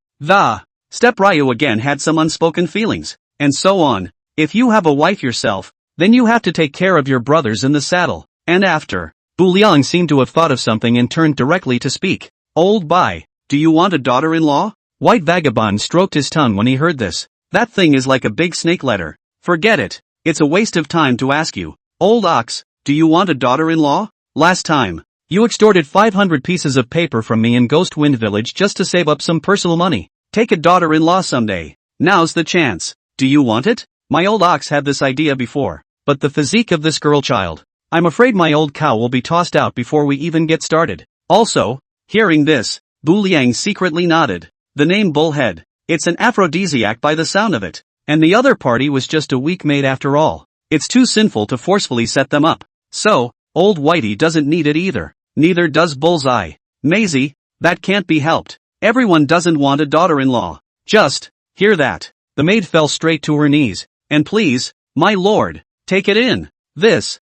Step Ryo again had some unspoken feelings. And so on. If you have a wife yourself, then you have to take care of your brothers in the saddle. And after, Bu Liang seemed to have thought of something and turned directly to speak. Old Bai, do you want a daughter-in-law? White Vagabond stroked his tongue when he heard this. That thing is like a big snake letter. Forget it. It's a waste of time to ask you. Old Ox, do you want a daughter-in-law? Last time, you extorted 500 pieces of paper from me in Ghost Wind Village just to save up some personal money. Take a daughter-in-law someday. Now's the chance. Do you want it? My old ox had this idea before. But the physique of this girl child. I'm afraid my old cow will be tossed out before we even get started. Also, hearing this, Bu Liang secretly nodded. The name Bullhead. It's an aphrodisiac by the sound of it. And the other party was just a weak maid after all. It's too sinful to forcefully set them up. So, old Whitey doesn't need it either. Neither does Bullseye. Maisie, that can't be helped. Everyone doesn't want a daughter-in-law. Just, hear that. The maid fell straight to her knees. And please, my lord, take it in. This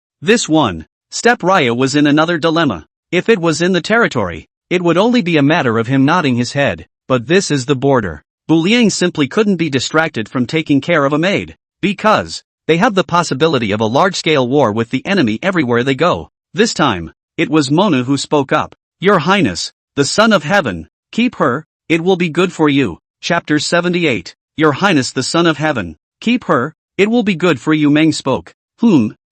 one. Step Raya was in another dilemma. If it was in the territory, it would only be a matter of him nodding his head. But this is the border. Bu Liang simply couldn't be distracted from taking care of a maid. Because they have the possibility of a large-scale war with the enemy everywhere they go. This time, it was Mona who spoke up. Your Highness, the Son of Heaven, keep her, it will be good for you. Chapter 78. Your Highness the Son of Heaven, keep her, it will be good for you. Meng spoke.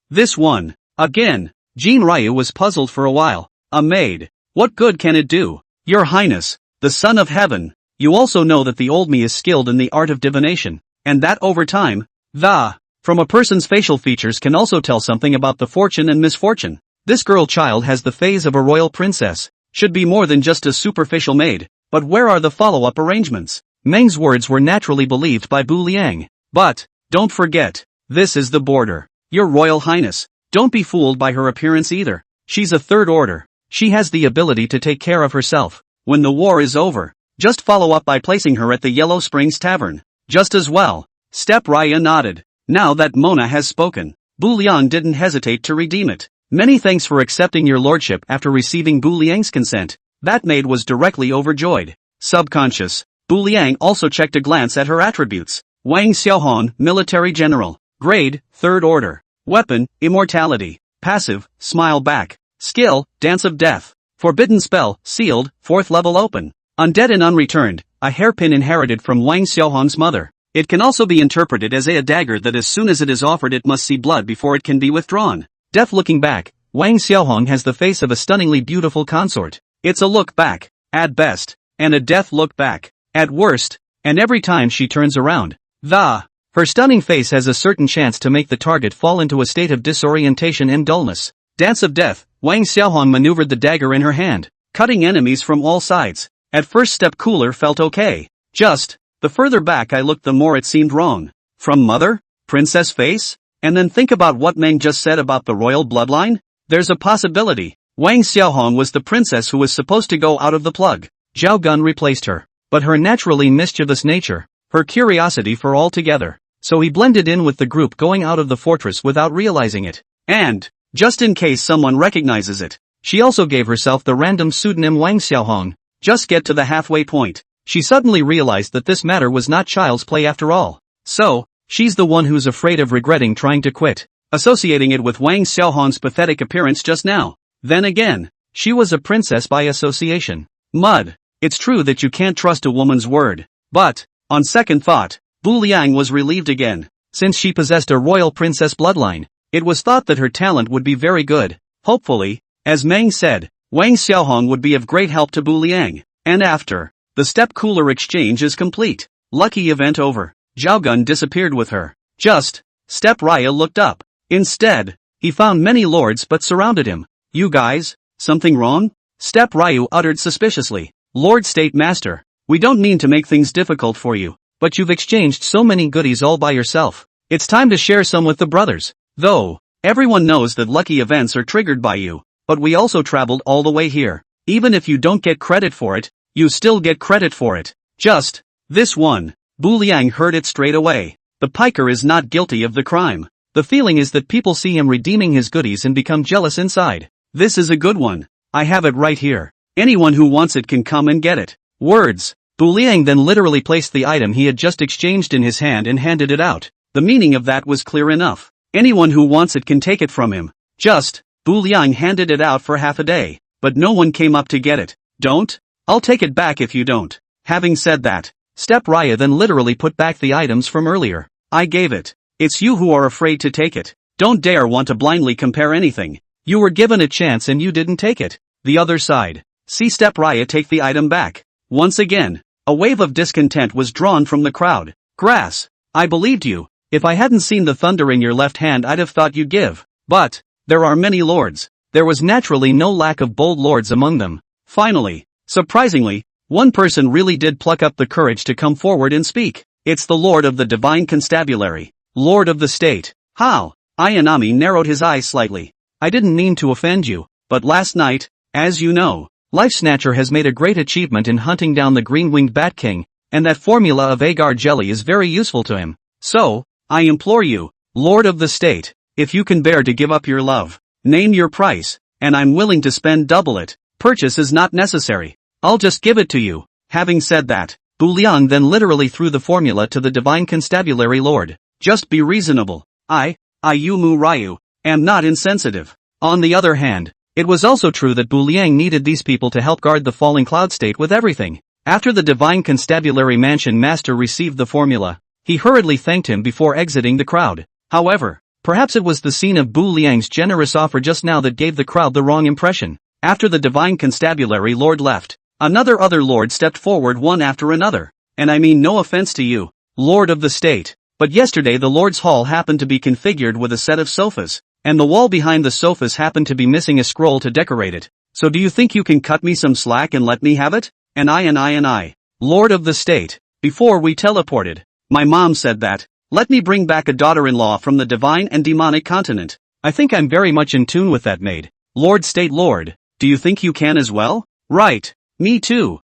This one. Again, Jean Ryu was puzzled for a while. A maid. What good can it do? Your Highness, the Son of Heaven, you also know that the old me is skilled in the art of divination, and that over time, from a person's facial features can also tell something about the fortune and misfortune. This girl child has the phase of a royal princess, should be more than just a superficial maid, but where are the follow-up arrangements? Meng's words were naturally believed by Bu Liang. But, don't forget, this is the border. Your Royal Highness, don't be fooled by her appearance either. She's a third order. She has the ability to take care of herself. When the war is over, just follow up by placing her at the Yellow Springs Tavern. Just as well. Step Raya nodded. Now that Mona has spoken, Bu Liang didn't hesitate to redeem it. Many thanks for accepting your lordship. After receiving Bu Liang's consent, that maid was directly overjoyed. Subconscious, Bu Liang also checked a glance at her attributes. Wang Xiaohong, Military General. Grade, 3rd Order. Weapon, Immortality. Passive, Smile Back. Skill, Dance of Death. Forbidden Spell, Sealed, 4th Level Open. Undead and Unreturned, a hairpin inherited from Wang Xiaohong's mother. It can also be interpreted as a dagger that as soon as it is offered it must see blood before it can be withdrawn. Death. Looking back, Wang Xiaohong has the face of a stunningly beautiful consort. It's a look back, at best, and a death look back, at worst, and every time she turns around, her stunning face has a certain chance to make the target fall into a state of disorientation and dullness. Dance of Death, Wang Xiaohong maneuvered the dagger in her hand, cutting enemies from all sides. At first step cooler felt okay. Just, the further back I looked the more it seemed wrong. From mother? Princess face? And then think about what Meng just said about the royal bloodline? There's a possibility. Wang Xiaohong was the princess who was supposed to go out of the plug. Zhao Gun replaced her. But her naturally mischievous nature, her curiosity for all together. So he blended in with the group going out of the fortress without realizing it. And, just in case someone recognizes it, she also gave herself the random pseudonym Wang Xiaohong. Just get to the halfway point. She suddenly realized that this matter was not child's play after all. So, she's the one who's afraid of regretting trying to quit, associating it with Wang Xiaohong's pathetic appearance just now. Then again, she was a princess by association. Mud. It's true that you can't trust a woman's word. But, on second thought, Bu Liang was relieved again. Since she possessed a royal princess bloodline, it was thought that her talent would be very good. Hopefully, as Meng said, Wang Xiaohong would be of great help to Bu Liang. And after the step cooler exchange is complete, lucky event over, Zhao Gun disappeared with her. Just, Step Raya looked up. Instead, he found many lords but surrounded him. You guys, something wrong? Step Ryu uttered suspiciously. Lord State Master, we don't mean to make things difficult for you, but you've exchanged so many goodies all by yourself. It's time to share some with the brothers. Though, everyone knows that lucky events are triggered by you, but we also traveled all the way here. Even if you don't get credit for it, you still get credit for it. Just, this one. Bu Liang heard it straight away. The piker is not guilty of the crime. The feeling is that people see him redeeming his goodies and become jealous inside. This is a good one. I have it right here. Anyone who wants it can come and get it. Words. Bu Liang then literally placed the item he had just exchanged in his hand and handed it out. The meaning of that was clear enough. Anyone who wants it can take it from him. Just, Bu Liang handed it out for half a day, but no one came up to get it. Don't? I'll take it back if you don't. Having said that, Step Raya then literally put back the items from earlier. I gave it. It's you who are afraid to take it. Don't dare want to blindly compare anything. You were given a chance and you didn't take it. The other side. See Step Raya take the item back. Once again, a wave of discontent was drawn from the crowd. Grass. I believed you. If I hadn't seen the thunder in your left hand I'd have thought you'd give. But, there are many lords. There was naturally no lack of bold lords among them. Finally, surprisingly, one person really did pluck up the courage to come forward and speak. It's the Lord of the Divine Constabulary. Lord of the State. How? Ayanami narrowed his eyes slightly. I didn't mean to offend you, but last night, as you know, Life Snatcher has made a great achievement in hunting down the green-winged Bat King, and that formula of agar jelly is very useful to him. So, I implore you, Lord of the State, if you can bear to give up your love, name your price, and I'm willing to spend double it. Purchase is not necessary. I'll just give it to you. Having said that, Bu Liang then literally threw the formula to the Divine Constabulary Lord. Just be reasonable. Ayumu Ryu, am not insensitive. On the other hand, it was also true that Bu Liang needed these people to help guard the falling cloud state with everything. After the Divine Constabulary Mansion Master received the formula, he hurriedly thanked him before exiting the crowd. However, perhaps it was the scene of Bu Liang's generous offer just now that gave the crowd the wrong impression. After the Divine Constabulary Lord left, other lord stepped forward one after another. And I mean no offense to you, Lord of the State, but yesterday the Lord's Hall happened to be configured with a set of sofas, and the wall behind the sofas happened to be missing a scroll to decorate it. So do you think you can cut me some slack and let me have it? And I, Lord of the State, before we teleported, my mom said that, let me bring back a daughter-in-law from the divine and demonic continent. I think I'm very much in tune with that maid. Lord State Lord, do you think you can as well? Right. Me too.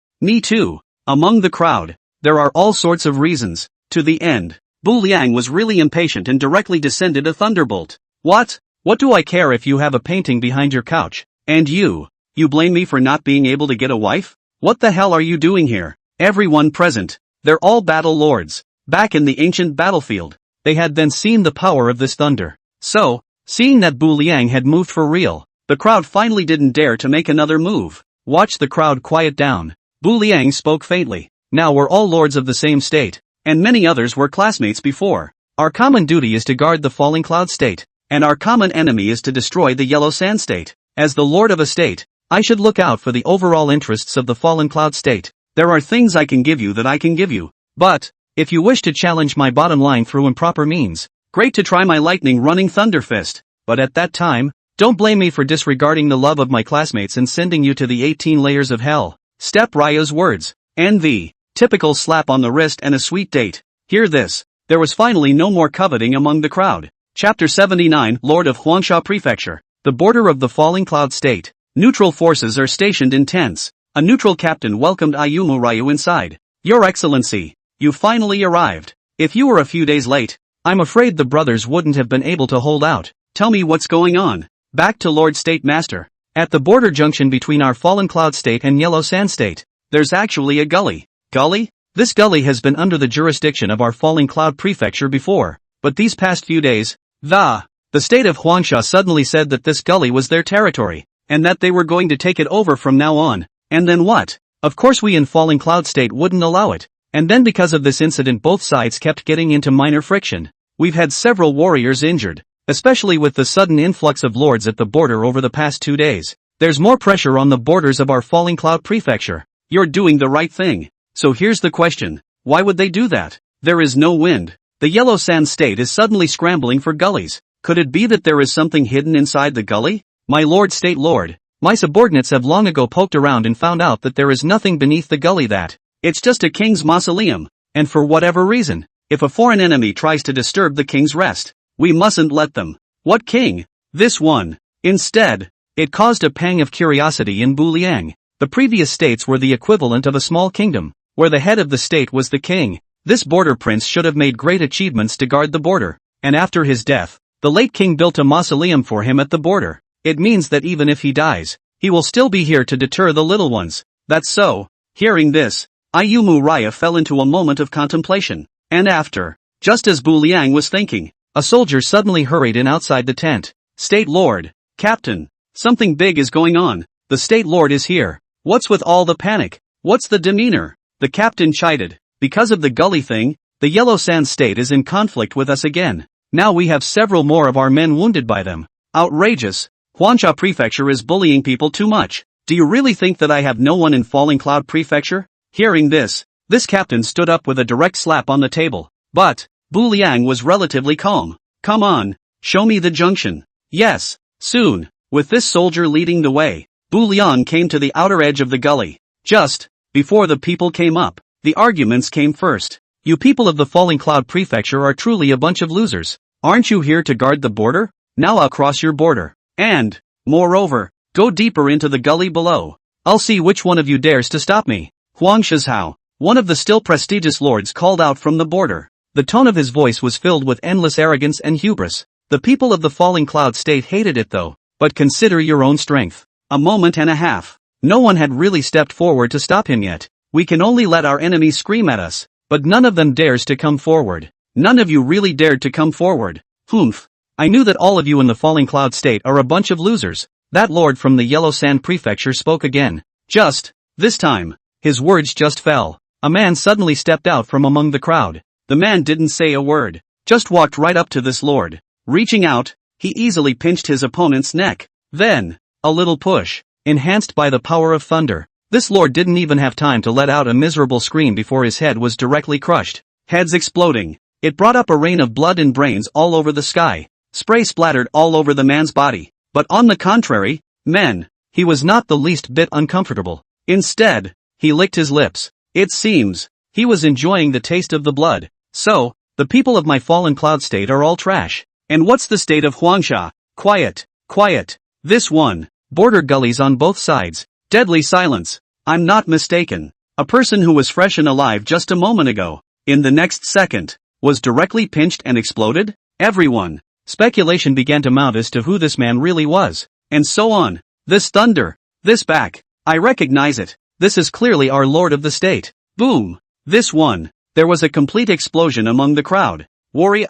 Among the crowd, there are all sorts of reasons. To the end, Bu Liang was really impatient and directly descended a thunderbolt. What do I care if you have a painting behind your couch? And you blame me for not being able to get a wife? What the hell are you doing here? Everyone present, they're all battle lords. Back in the ancient battlefield, they had then seen the power of this thunder. So, seeing that Bu Liang had moved for real, the crowd finally didn't dare to make another move. Watch the crowd quiet down. Bu Liang spoke faintly. Now we're all lords of the same state, and many others were classmates before. Our common duty is to guard the falling cloud state, and our common enemy is to destroy the yellow sand state. As the lord of a state, I should look out for the overall interests of the fallen cloud state. There are things I can give you that I can give you, but if you wish to challenge my bottom line through improper means, great to try my lightning running thunder fist. But at that time, don't blame me for disregarding the love of my classmates and sending you to the 18 layers of hell. Step Ryo's words. And the typical slap on the wrist and a sweet date. Hear this. There was finally no more coveting among the crowd. Chapter 79 Lord of Huangsha Prefecture. The border of the falling cloud state. Neutral forces are stationed in tents. A neutral captain welcomed Ayumu Ryu inside. Your Excellency, you finally arrived. If you were a few days late, I'm afraid the brothers wouldn't have been able to hold out. Tell me what's going on. Back to Lord State Master. At the border junction between our fallen cloud state and yellow sand state, there's actually a gully. Gully? This gully has been under the jurisdiction of our falling cloud prefecture before, but these past few days, the state of Huangsha suddenly said that this gully was their territory, and that they were going to take it over from now on. And then what? Of course we in falling cloud state wouldn't allow it. And then because of this incident both sides kept getting into minor friction. We've had several warriors injured, especially with the sudden influx of lords at the border over the past 2 days. There's more pressure on the borders of our falling cloud prefecture. You're doing the right thing. So here's the question. Why would they do that? There is no wind. The yellow sand state is suddenly scrambling for gullies. Could it be that there is something hidden inside the gully? My lord state lord, my subordinates have long ago poked around and found out that there is nothing beneath the gully, that it's just a king's mausoleum. And for whatever reason, if a foreign enemy tries to disturb the king's rest, we mustn't let them. What king? This one. Instead, it caused a pang of curiosity in Bu Liang. The previous states were the equivalent of a small kingdom, where the head of the state was the king. This border prince should have made great achievements to guard the border, and after his death, the late king built a mausoleum for him at the border. It means that even if he dies, he will still be here to deter the little ones. That's so. Hearing this, Ayumu Ryu fell into a moment of contemplation, and after, just as Bu Liang was thinking, a soldier suddenly hurried in outside the tent. State Lord, Captain, something big is going on. The State Lord is here. What's with all the panic? What's the demeanor? The captain chided. Because of the gully thing, the yellow sand state is in conflict with us again. Now we have several more of our men wounded by them. Outrageous. Huangsha Prefecture is bullying people too much. Do you really think that I have no one in Falling Cloud Prefecture? Hearing this captain stood up with a direct slap on the table. But, Bu Liang was relatively calm. Come on, show me the junction. Yes, soon. With this soldier leading the way, Bu Liang came to the outer edge of the gully. Just before the people came up, the arguments came first. You people of the Falling Cloud Prefecture are truly a bunch of losers. Aren't you here to guard the border? Now I'll cross your border. And, moreover, go deeper into the gully below. I'll see which one of you dares to stop me. Huang Shizhao, one of the still prestigious lords, called out from the border. The tone of his voice was filled with endless arrogance and hubris. The people of the Falling Cloud State hated it though. But consider your own strength. A moment and a half. No one had really stepped forward to stop him yet. We can only let our enemies scream at us. But none of them dares to come forward. None of you really dared to come forward. Humph. I knew that all of you in the Falling Cloud State are a bunch of losers. That lord from the Yellow Sand Prefecture spoke again. Just this time, his words just fell. A man suddenly stepped out from among the crowd. The man didn't say a word, just walked right up to this lord. Reaching out, he easily pinched his opponent's neck. Then, a little push, enhanced by the power of thunder. This lord didn't even have time to let out a miserable scream before his head was directly crushed. Heads exploding. It brought up a rain of blood and brains all over the sky. Spray splattered all over the man's body. But on the contrary, he was not the least bit uncomfortable. Instead, he licked his lips. It seems, he was enjoying the taste of the blood. So, the people of my Fallen Cloud State are all trash. And what's the state of Huangsha? Quiet, quiet. This one. Border gullies on both sides. Deadly silence. I'm not mistaken. A person who was fresh and alive just a moment ago, in the next second, was directly pinched and exploded? Everyone. Speculation began to mount as to who this man really was. And so on. This thunder. This back. I recognize it. This is clearly our lord of the state. Boom. This one. There was a complete explosion among the crowd. Worry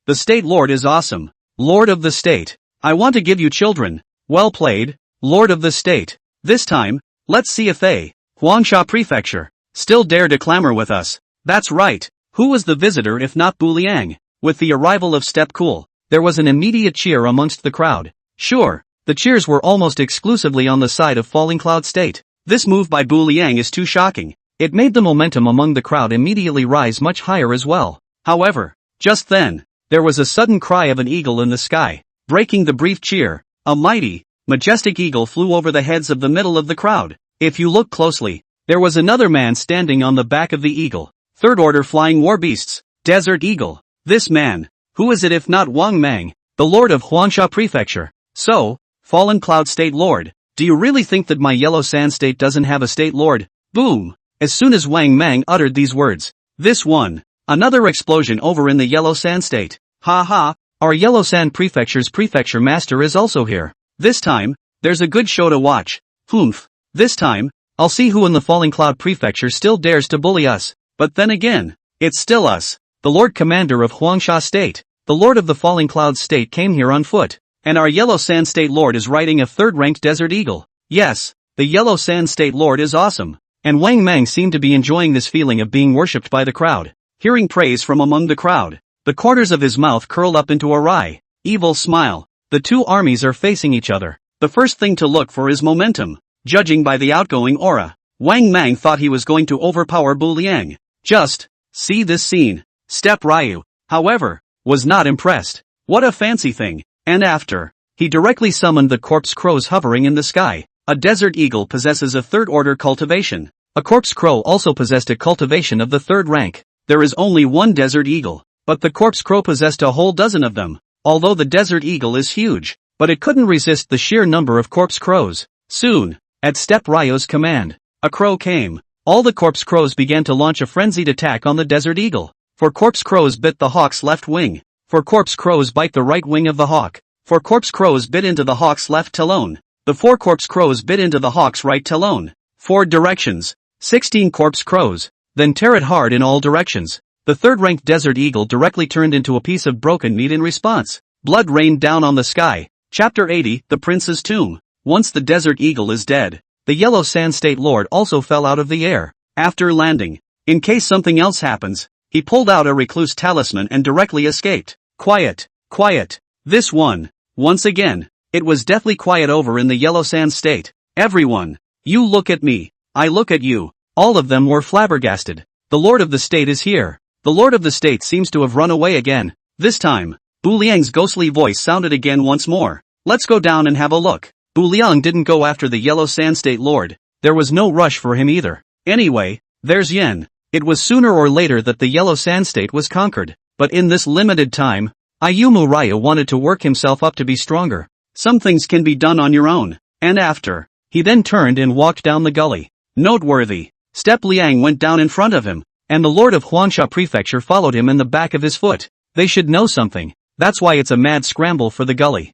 the state lord is awesome. Lord of the state. I want to give you children. Well played, lord of the state. This time, let's see if they, Huangsha Prefecture, still dare to clamor with us. That's right. Who was the visitor if not Bu Liang? With the arrival of Step Cool, there was an immediate cheer amongst the crowd. Sure, the cheers were almost exclusively on the side of Falling Cloud State. This move by Bu Liang is too shocking. It made the momentum among the crowd immediately rise much higher as well. However, just then, there was a sudden cry of an eagle in the sky. Breaking the brief cheer, a mighty, majestic eagle flew over the heads of the middle of the crowd. If you look closely, there was another man standing on the back of the eagle. Third order flying war beasts, Desert Eagle. This man, who is it if not Wang Mang, the lord of Huangsha Prefecture? So, Fallen Cloud State Lord, do you really think that my Yellow Sand State doesn't have a state lord? Boom! As soon as Wang Mang uttered these words, this one, another explosion over in the Yellow Sand State. Ha ha, our Yellow Sand Prefecture's prefecture master is also here. This time, there's a good show to watch. Humph. This time, I'll see who in the Falling Cloud Prefecture still dares to bully us. But then again, it's still us. The Lord Commander of Huangsha State. The Lord of the Falling Cloud State came here on foot. And our Yellow Sand State Lord is riding a third-ranked Desert Eagle. Yes, the Yellow Sand State Lord is awesome. And Wang Mang seemed to be enjoying this feeling of being worshipped by the crowd. Hearing praise from among the crowd, the corners of his mouth curled up into a wry, evil smile. The two armies are facing each other. The first thing to look for is momentum. Judging by the outgoing aura, Wang Mang thought he was going to overpower Bu Liang. Just see this scene. Step Ryu, however, was not impressed. What a fancy thing. And after, he directly summoned the corpse crows hovering in the sky. A desert eagle possesses a third-order cultivation. A corpse crow also possessed a cultivation of the third rank. There is only one desert eagle, but the corpse crow possessed a whole dozen of them. Although the desert eagle is huge, but it couldn't resist the sheer number of corpse crows. Soon, at Step Ryo's command, a crow came. All the corpse crows began to launch a frenzied attack on the desert eagle. 4 corpse crows bit the hawk's left wing. 4 corpse crows bite the right wing of the hawk. 4 corpse crows bit into the hawk's left talon. The 4 corpse crows bit into the hawk's right talon. 4 directions. 16 corpse crows. Then tear it hard in all directions. The third-ranked desert eagle directly turned into a piece of broken meat in response. Blood rained down on the sky. Chapter 80, The Prince's Tomb. Once the desert eagle is dead, the Yellow Sand State Lord also fell out of the air. After landing, in case something else happens, he pulled out a recluse talisman and directly escaped. Quiet, quiet. This one. Once again, it was deathly quiet over in the Yellow Sand State. Everyone. You look at me. I look at you. All of them were flabbergasted. The Lord of the State is here. The lord of the state seems to have run away again. This time, Bu Liang's ghostly voice sounded again once more. Let's go down and have a look. Bu Liang didn't go after the Yellow Sand State Lord. There was no rush for him either. Anyway, there's Yen. It was sooner or later that the Yellow Sand State was conquered. But in this limited time, Ayumu Raya wanted to work himself up to be stronger. Some things can be done on your own. And after, he then turned and walked down the gully. Noteworthy. Step Liang went down in front of him, and the lord of Huangsha Prefecture followed him in the back of his foot. They should know something. That's why it's a mad scramble for the gully.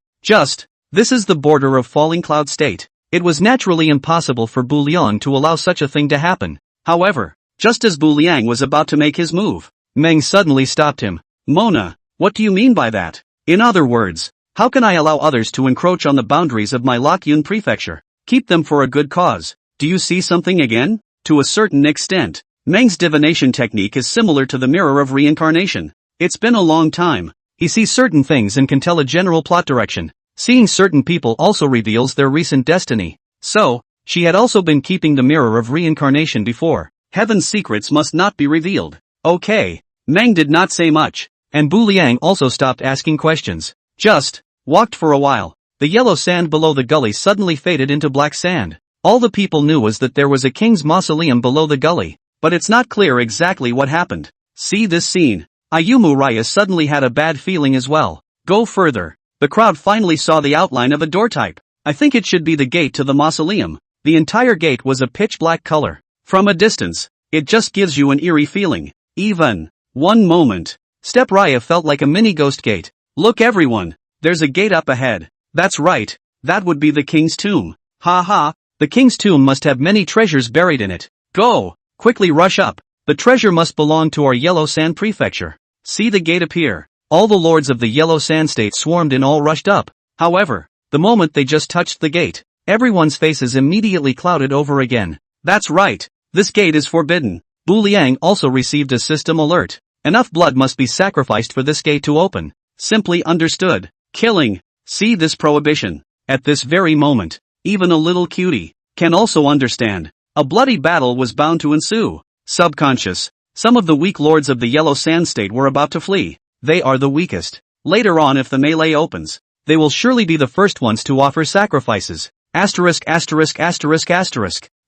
This is the border of Falling Cloud State. It was naturally impossible for Bu Liang to allow such a thing to happen. However, just as Bu Liang was about to make his move, Meng suddenly stopped him. Mona, what do you mean by that? In other words, how can I allow others to encroach on the boundaries of my Lokyun prefecture? Keep them for a good cause. Do you see something again? To a certain extent, Meng's divination technique is similar to the mirror of reincarnation. It's been a long time. He sees certain things and can tell a general plot direction. Seeing certain people also reveals their recent destiny. So, she had also been keeping the mirror of reincarnation before. Heaven's secrets must not be revealed. Okay. Meng did not say much, and Bu Liang also stopped asking questions. Just walked for a while. The yellow sand below the gully suddenly faded into black sand. All the people knew was that there was a king's mausoleum below the gully, but it's not clear exactly what happened. See this scene. Ayumu Raya suddenly had a bad feeling as well. Go further. The crowd finally saw the outline of a door type. I think it should be the gate to the mausoleum. The entire gate was a pitch black color. From a distance, it just gives you an eerie feeling. Even. One moment. Step Raya felt like a mini ghost gate. Look everyone. There's a gate up ahead. That's right. That would be the king's tomb. Ha ha. The king's tomb must have many treasures buried in it. Go. Quickly rush up. The treasure must belong to our Yellow Sand Prefecture. See the gate appear. All the lords of the Yellow Sand State swarmed and all rushed up. However, the moment they just touched the gate, everyone's faces immediately clouded over again. That's right. This gate is forbidden. Bu Liang also received a system alert. Enough blood must be sacrificed for this gate to open. Simply understood. Killing. See this prohibition. At this very moment, even a little cutie can also understand. A bloody battle was bound to ensue. Subconscious. Some of the weak lords of the Yellow Sand State were about to flee. They are the weakest. Later on, if the melee opens, they will surely be the first ones to offer sacrifices. Asterisk.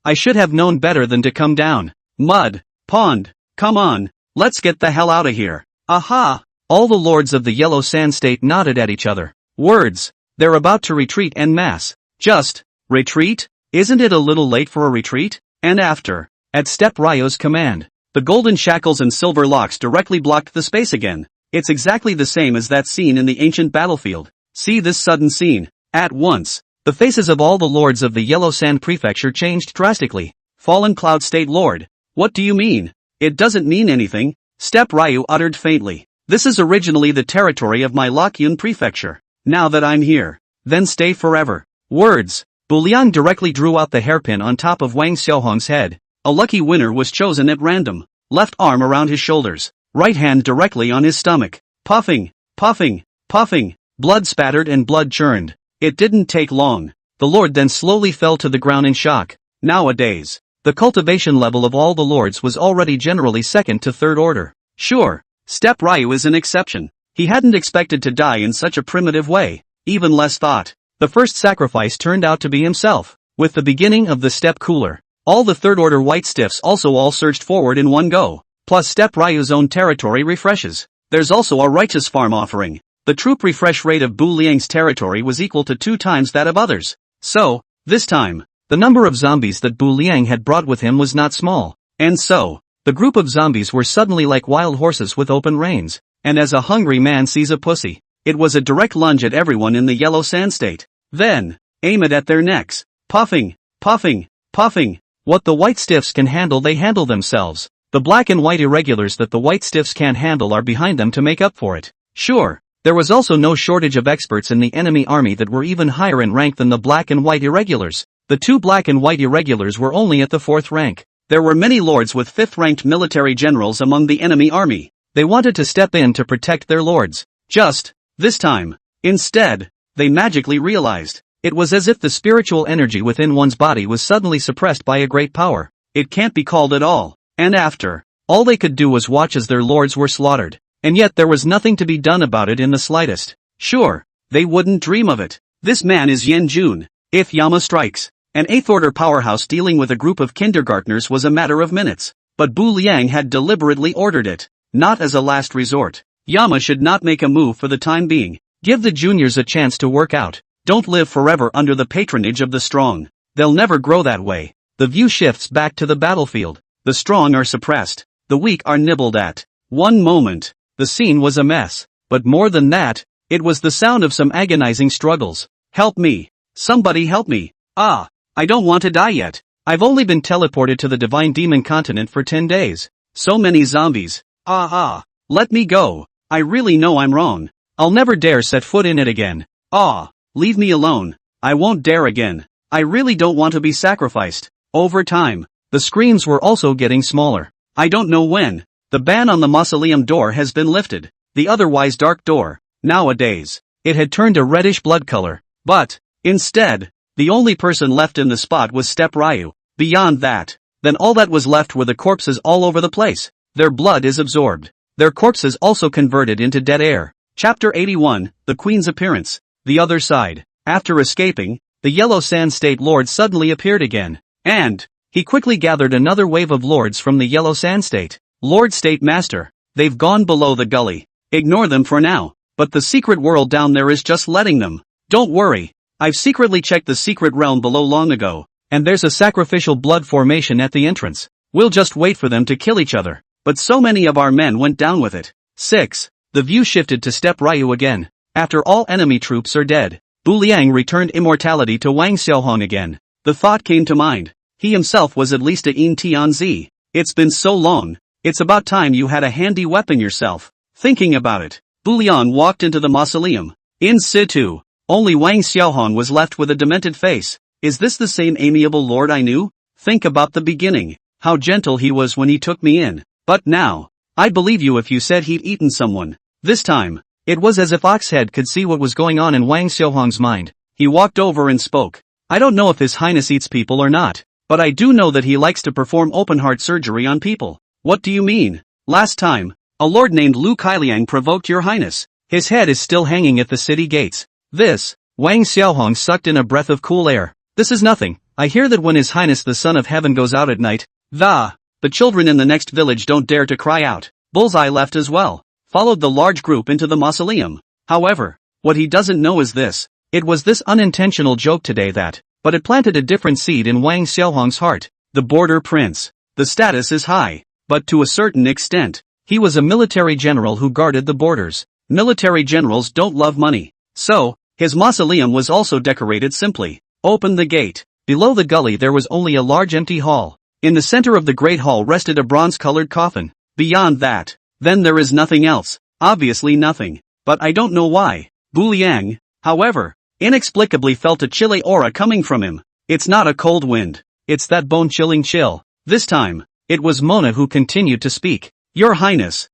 I should have known better than to come down. Mud. Pond. Come on. Let's get the hell out of here. Aha! All the lords of the Yellow Sand State nodded at each other. Words. They're about to retreat en masse. Just. Retreat? Isn't it a little late for a retreat? And after. At Step Ryo's command, the golden shackles and silver locks directly blocked the space again. It's exactly the same as that scene in the ancient battlefield. See this sudden scene. At once, the faces of all the lords of the Yellow Sand Prefecture changed drastically. Fallen Cloud State Lord. What do you mean? It doesn't mean anything. Step Ryu uttered faintly. This is originally the territory of my Lokyun Prefecture. Now that I'm here, then stay forever. Words. Bu Liang directly drew out the hairpin on top of Wang Xiaohong's head. A lucky winner was chosen at random. Left arm around his shoulders. Right hand directly on his stomach. Puffing. Blood spattered and blood churned. It didn't take long. The lord then slowly fell to the ground in shock. Nowadays, the cultivation level of all the lords was already generally second to third order. Sure, Step Ryu is an exception. He hadn't expected to die in such a primitive way. Even less thought. The first sacrifice turned out to be himself. With the beginning of the step cooler, all the third order white stiffs also all surged forward in one go. Plus Step Ryu's own territory refreshes. There's also a righteous farm offering. The troop refresh rate of Bu Liang's territory was equal to 2 times that of others. So, this time, the number of zombies that Bu Liang had brought with him was not small. And so, the group of zombies were suddenly like wild horses with open reins. And as a hungry man sees a pussy, it was a direct lunge at everyone in the Yellow Sand State. Then, aim it at their necks. Puffing. What the white stiffs can handle they handle themselves. The black and white irregulars that the white stiffs can't handle are behind them to make up for it. Sure, there was also no shortage of experts in the enemy army that were even higher in rank than the black and white irregulars. The 2 black and white irregulars were only at the 4th rank. There were many lords with 5th-ranked military generals among the enemy army. They wanted to step in to protect their lords. Just, this time. Instead, they magically realized. It was as if the spiritual energy within one's body was suddenly suppressed by a great power. It can't be called at all. And after, All they could do was watch as their lords were slaughtered. And yet there was nothing to be done about it in the slightest. Sure, they wouldn't dream of it. This man is Yen Jun. If Yama strikes, an 8th order powerhouse dealing with a group of kindergartners was a matter of minutes. But Bu Liang had deliberately ordered it, not as a last resort. Yama should not make a move for the time being. Give the juniors a chance to work out. Don't live forever under the patronage of the strong. They'll never grow that way. The view shifts back to the battlefield. The strong are suppressed. The weak are nibbled at. One moment, the scene was a mess. But more than that, it was the sound of some agonizing struggles. Help me. Somebody help me. I don't want to die yet. I've only been teleported to the divine demon continent for 10 days. So many zombies. Let me go. I really know I'm wrong. I'll never dare set foot in it again. Leave me alone. I won't dare again. I really don't want to be sacrificed. Over time, the screams were also getting smaller. I don't know when. The ban on the mausoleum door has been lifted. The otherwise dark door, nowadays, it had turned a reddish blood color. But, instead, the only person left in the spot was Step Ryu. Beyond that, then all that was left were the corpses all over the place. Their blood is absorbed. Their corpses also converted into dead air. Chapter 81, The Queen's Appearance. The other side. After escaping, the Yellow Sand State Lord suddenly appeared again. And he quickly gathered another wave of lords from the Yellow Sand State. Lord State Master, they've gone below the gully. Ignore them for now. But the secret world down there is just letting them. Don't worry. I've secretly checked the secret realm below long ago. And there's a sacrificial blood formation at the entrance. We'll just wait for them to kill each other. But so many of our men went down with it. 6. The view shifted to Step Ryu again. After all enemy troops are dead, Bu Liang returned immortality to Wang Xiaohong again. The thought came to mind. He himself was at least a Yin Tianzi. It's been so long. It's about time you had a handy weapon yourself. Thinking about it, Bu Liang walked into the mausoleum. In situ, only Wang Xiaohong was left with a demented face. Is this the same amiable lord I knew? Think about the beginning. How gentle he was when he took me in. But now, I'd believe you if you said he'd eaten someone. This time, it was as if Oxhead could see what was going on in Wang Xiaohong's mind. He walked over and spoke. I don't know if His Highness eats people or not, but I do know that he likes to perform open-heart surgery on people. What do you mean? Last time, a lord named Lu Kailiang provoked your highness. His head is still hanging at the city gates. Wang Xiaohong sucked in a breath of cool air. This is nothing. I hear that when His Highness the Son of Heaven goes out at night, the children in the next village don't dare to cry out. Bullseye left as well, followed the large group into the mausoleum. However, what he doesn't know is this. It was this unintentional joke today but it planted a different seed in Wang Xiaohong's heart. The border prince. The status is high, but to a certain extent. He was a military general who guarded the borders. Military generals don't love money. So, his mausoleum was also decorated simply. Open the gate. Below the gully there was only a large empty hall. In the center of the great hall rested a bronze-colored coffin. Beyond that, then there is nothing else. Obviously nothing. But I don't know why. Bu Liang, however, inexplicably felt a chilly aura coming from him. It's not a cold wind. It's that bone-chilling chill. This time, it was Mona who continued to speak. Your Highness,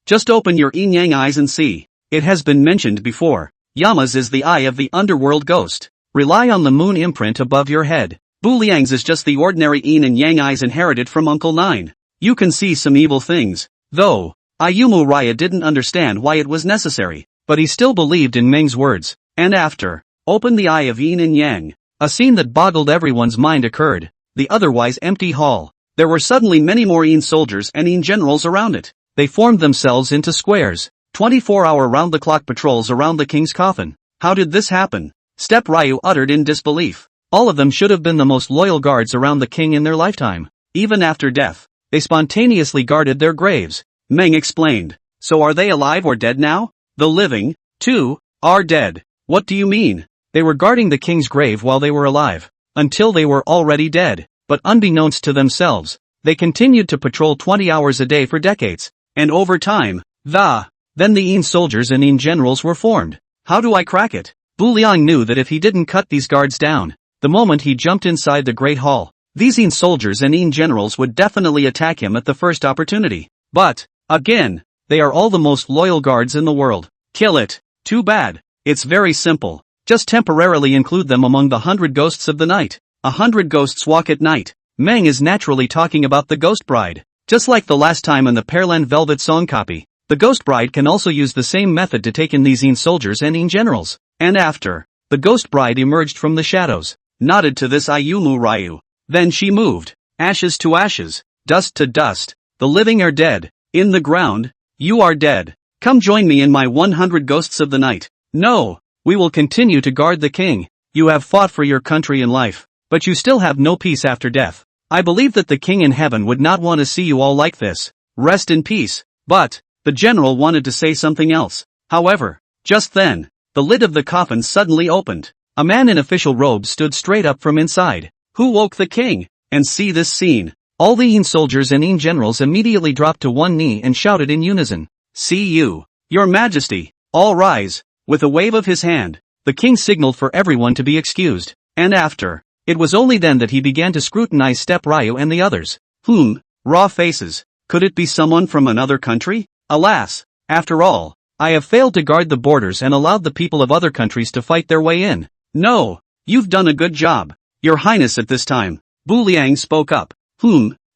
just open your yin-yang eyes and see. It has been mentioned before. Yama's is the eye of the underworld ghost. Rely on the moon imprint above your head. Bu Liang's is just the ordinary yin and yang eyes inherited from Uncle Nine. You can see some evil things. Though, Ayumu Raya didn't understand why it was necessary, but he still believed in Meng's words. And after, open the eye of yin and yang. A scene that boggled everyone's mind occurred. The otherwise empty hall. There were suddenly many more Yin soldiers and Yin generals around it. They formed themselves into squares. 24-hour round-the-clock patrols around the king's coffin. How did this happen? Step Ryu uttered in disbelief. All of them should have been the most loyal guards around the king in their lifetime. Even after death, they spontaneously guarded their graves. Meng explained. So are they alive or dead now? The living, too, are dead. What do you mean? They were guarding the king's grave while they were alive. Until they were already dead. But unbeknownst to themselves, they continued to patrol 20 hours a day for decades. And over time, then the Yin soldiers and Yin generals were formed. How do I crack it? Bu Liang knew that if he didn't cut these guards down, the moment he jumped inside the Great Hall, these Yin soldiers and Yin generals would definitely attack him at the first opportunity. But, again, they are all the most loyal guards in the world. Kill it. Too bad. It's very simple. Just temporarily include them among the 100 ghosts of the night. 100 ghosts walk at night. Meng is naturally talking about the ghost bride. Just like the last time in the Pearland Velvet song copy, the Ghost Bride can also use the same method to take in these Yin soldiers and Yin generals. And after, the Ghost Bride emerged from the shadows, nodded to this Ayumu Ryu. Then she moved, ashes to ashes, dust to dust, the living are dead, in the ground, you are dead. Come join me in my 100 ghosts of the night. No, we will continue to guard the king. You have fought for your country in life, but you still have no peace after death. I believe that the king in heaven would not want to see you all like this. Rest in peace. But, the general wanted to say something else. However, just then, the lid of the coffin suddenly opened. A man in official robes stood straight up from inside. Who woke the king? And see this scene. All the Yin soldiers and Yin generals immediately dropped to one knee and shouted in unison. See you, your majesty, all rise. With a wave of his hand, the king signaled for everyone to be excused. And after, it was only then that he began to scrutinize Step Ryu and the others. Raw faces. Could it be someone from another country? Alas, after all, I have failed to guard the borders and allowed the people of other countries to fight their way in. No, you've done a good job, your highness. At this time, Bu Liang spoke up.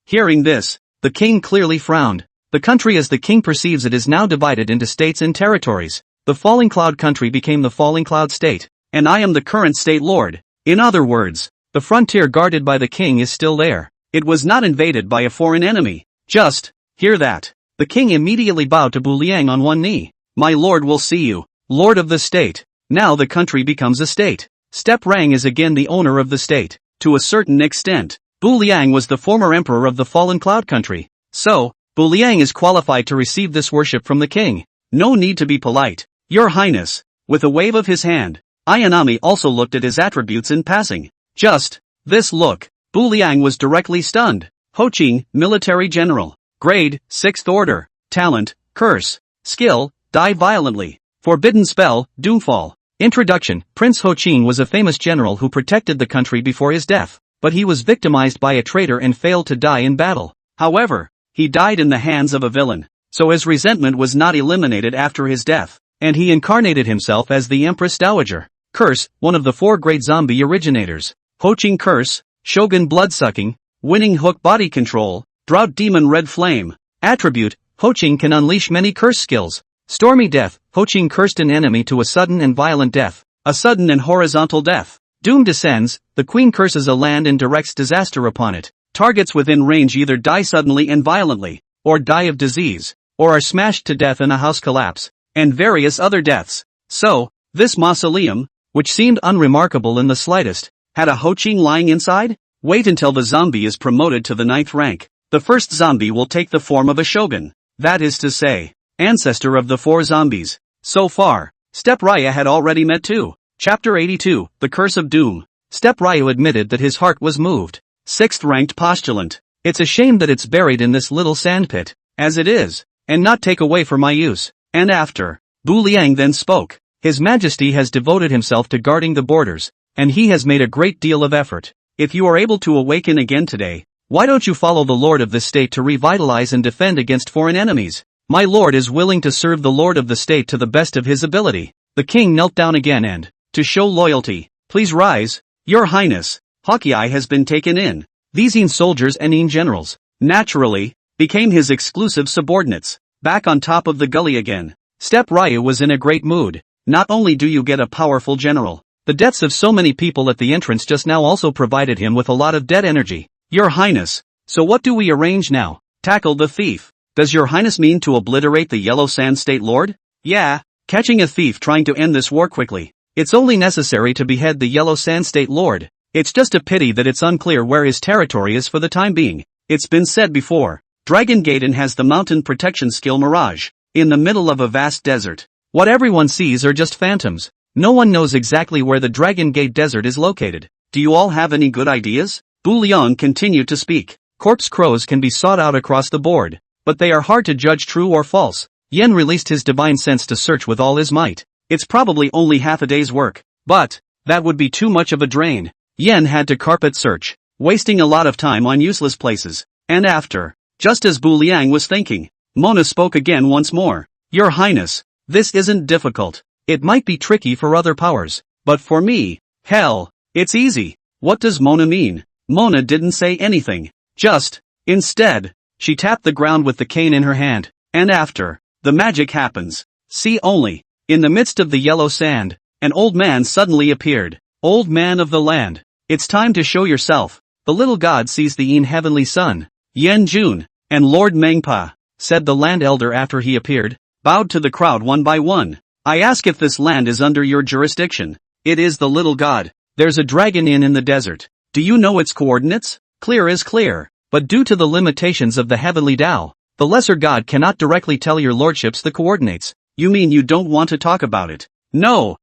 Hearing this, the king clearly frowned. The country as the king perceives it is now divided into states and territories. The Falling Cloud country became the Falling Cloud state, and I am the current state lord. In other words, the frontier guarded by the king is still there. It was not invaded by a foreign enemy. Just, hear that. The king immediately bowed to Bu Liang on one knee. My lord will see you, lord of the state. Now the country becomes a state. Step Rang is again the owner of the state. To a certain extent, Bu Liang was the former emperor of the Fallen Cloud country. So, Bu Liang is qualified to receive this worship from the king. No need to be polite, your highness. With a wave of his hand, Ayanami also looked at his attributes in passing. Just, this look, Bu Liang was directly stunned. Hoqing, military general. Grade, 6th order. Talent, curse. Skill, die violently. Forbidden spell, doomfall. Introduction. Prince Hoqing was a famous general who protected the country before his death, but he was victimized by a traitor and failed to die in battle. However, he died in the hands of a villain, so his resentment was not eliminated after his death, and he incarnated himself as the Empress Dowager. Curse, one of the 4 great zombie originators. Hoqing curse, Shogun bloodsucking, winning hook body control, drought demon red flame. Attribute, Hoqing can unleash many curse skills. Stormy death, Hoqing cursed an enemy to a sudden and violent death, a sudden and horizontal death. Doom descends, the queen curses a land and directs disaster upon it. Targets within range either die suddenly and violently, or die of disease, or are smashed to death in a house collapse, and various other deaths. So, this mausoleum, which seemed unremarkable in the slightest, had a Hoqing lying inside? Wait until the zombie is promoted to the 9th rank. The first zombie will take the form of a shogun. That is to say, ancestor of the 4 zombies. So far, Step Ryu had already met 2. Chapter 82, The Curse of Doom. Step Ryu admitted that his heart was moved. 6th ranked postulant. It's a shame that it's buried in this little sandpit, as it is, and not take away for my use. And after, Bu Liang then spoke. His Majesty has devoted himself to guarding the borders, and he has made a great deal of effort. If you are able to awaken again today, why don't you follow the lord of the state to revitalize and defend against foreign enemies? My lord is willing to serve the lord of the state to the best of his ability. The king knelt down again and, to show loyalty, please rise, your highness. Hawkeye has been taken in. These Yin soldiers and Yin generals, naturally, became his exclusive subordinates. Back on top of the gully again, Step Ryu was in a great mood. Not only do you get a powerful general, the deaths of so many people at the entrance just now also provided him with a lot of dead energy. Your highness, so what do we arrange now? Tackle the thief. Does your highness mean to obliterate the Yellow Sand State Lord? Yeah, catching a thief trying to end this war quickly. It's only necessary to behead the Yellow Sand State Lord. It's just a pity that it's unclear where his territory is for the time being. It's been said before, Dragon Gaiden has the mountain protection skill Mirage, in the middle of a vast desert. What everyone sees are just phantoms. No one knows exactly where the Dragon Gate Desert is located. Do you all have any good ideas? Bu Liang continued to speak. Corpse crows can be sought out across the board, but they are hard to judge true or false. Yen released his divine sense to search with all his might. It's probably only half a day's work, but that would be too much of a drain. Yen had to carpet search, wasting a lot of time on useless places. And after, just as Bu Liang was thinking, Mona spoke again once more. Your highness, this isn't difficult. It might be tricky for other powers, but for me, hell, it's easy. What does Mona mean? Mona didn't say anything. Just, instead, She tapped the ground with the cane in her hand, and after, the magic happens. See only, in the midst of the yellow sand, an old man suddenly appeared. Old man of the land, it's time to show yourself. The little god sees the heavenly sun. Yan Jun, and Lord Mengpa, said the land elder after he appeared, bowed to the crowd one by one. I ask if this land is under your jurisdiction. It is the little god. There's a dragon inn in the desert. Do you know its coordinates? Clear is clear, but due to the limitations of the heavenly Tao, the lesser god cannot directly tell your lordships the coordinates. You mean you don't want to talk about it? No,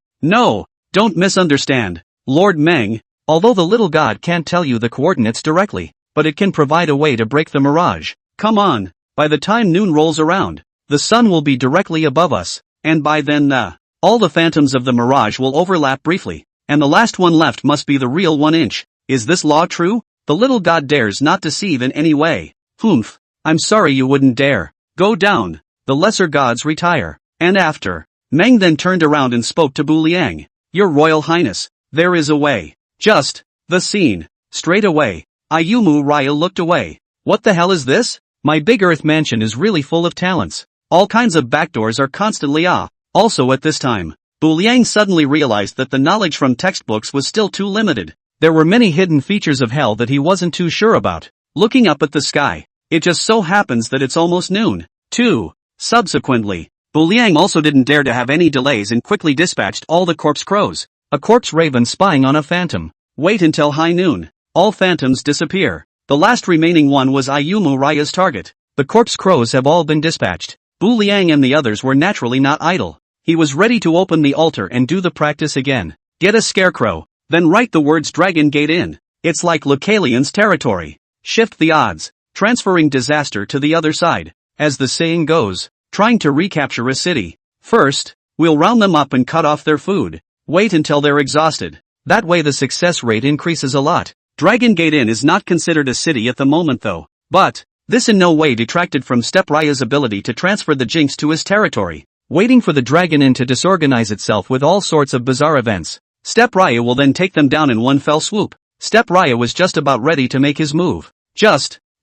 don't misunderstand, Lord Meng. Although the little god can't tell you the coordinates directly, but it can provide a way to break the mirage. Come on, by the time noon rolls around, the sun will be directly above us, and by then all the phantoms of the mirage will overlap briefly, and the last one left must be the real 1 inch. Is this law true? The little god dares not deceive in any way. Humph, I'm sorry you wouldn't dare. Go down. The lesser gods retire, and after, Meng then turned around and spoke to Bu Liang. Your Royal Highness, there is a way. Just, the scene. Straight away, Ayumu Raya looked away. What the hell is this? My big earth mansion is really full of talents. All kinds of backdoors are constantly Also at this time, Bu Liang suddenly realized that the knowledge from textbooks was still too limited. There were many hidden features of hell that he wasn't too sure about. Looking up at the sky, it just so happens that it's almost noon. 2. Subsequently, Bu Liang also didn't dare to have any delays and quickly dispatched all the corpse crows. A corpse raven spying on a phantom. Wait until high noon. All phantoms disappear. The last remaining one was Ayumu Raya's target. The corpse crows have all been dispatched. Bu Liang and the others were naturally not idle. He was ready to open the altar and do the practice again. Get a scarecrow, then write the words Dragon Gate in. It's like Lucalian's territory. Shift the odds, transferring disaster to the other side. As the saying goes, trying to recapture a city. First, we'll round them up and cut off their food. Wait until they're exhausted. That way the success rate increases a lot. Dragon Gate Inn is not considered a city at the moment though. But, this in no way detracted from Step Raya's ability to transfer the jinx to his territory. Waiting for the Dragon Inn to disorganize itself with all sorts of bizarre events. Step Raya will then take them down in one fell swoop. Step Raya was just about ready to make his move.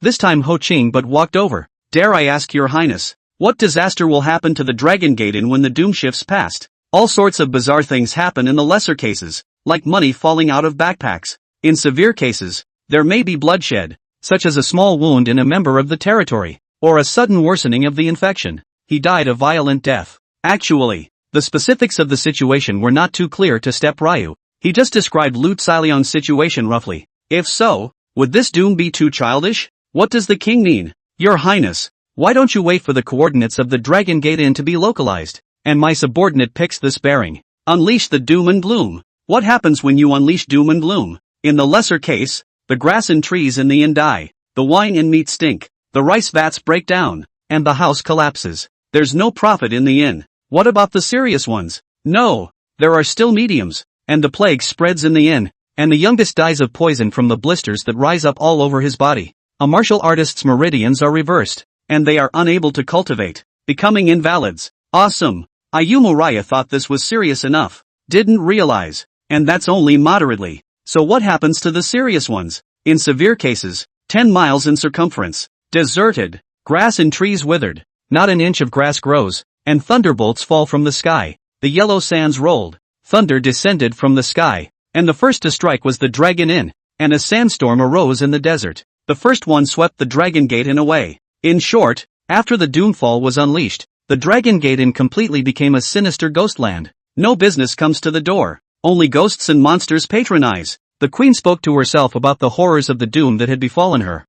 This time Ho Ching but walked over. Dare I ask your highness, what disaster will happen to the Dragon Gate Inn when the doom shifts past? All sorts of bizarre things happen in the lesser cases, like money falling out of backpacks. In severe cases, there may be bloodshed, such as a small wound in a member of the territory, or a sudden worsening of the infection. He died a violent death. Actually, the specifics of the situation were not too clear to Step Ryu. He just described Lu Xiliang's situation roughly. If so, would this doom be too childish? What does the king mean? Your highness, why don't you wait for the coordinates of the Dragon Gate Inn to be localized? And my subordinate picks this bearing. Unleash the doom and gloom. What happens when you unleash doom and gloom? In the lesser case, the grass and trees in the inn die, the wine and meat stink, the rice vats break down, and the house collapses. There's no profit in the inn. What about the serious ones? No, there are still mediums, and the plague spreads in the inn, and the youngest dies of poison from the blisters that rise up all over his body. A martial artist's meridians are reversed, and they are unable to cultivate, becoming invalids. Awesome. Ayumu Raya thought this was serious enough. Didn't realize. And that's only moderately. So what happens to the serious ones? In severe cases, 10 miles in circumference. Deserted. Grass and trees withered. Not an inch of grass grows. And thunderbolts fall from the sky. The yellow sands rolled. Thunder descended from the sky. And the first to strike was the Dragon Inn. And a sandstorm arose in the desert. The first one swept the Dragon Gate Inn away. In short, after the doomfall was unleashed, the Dragon Gate Inn completely became a sinister ghostland. No business comes to the door. Only ghosts and monsters patronize. The queen spoke to herself about the horrors of the doom that had befallen her.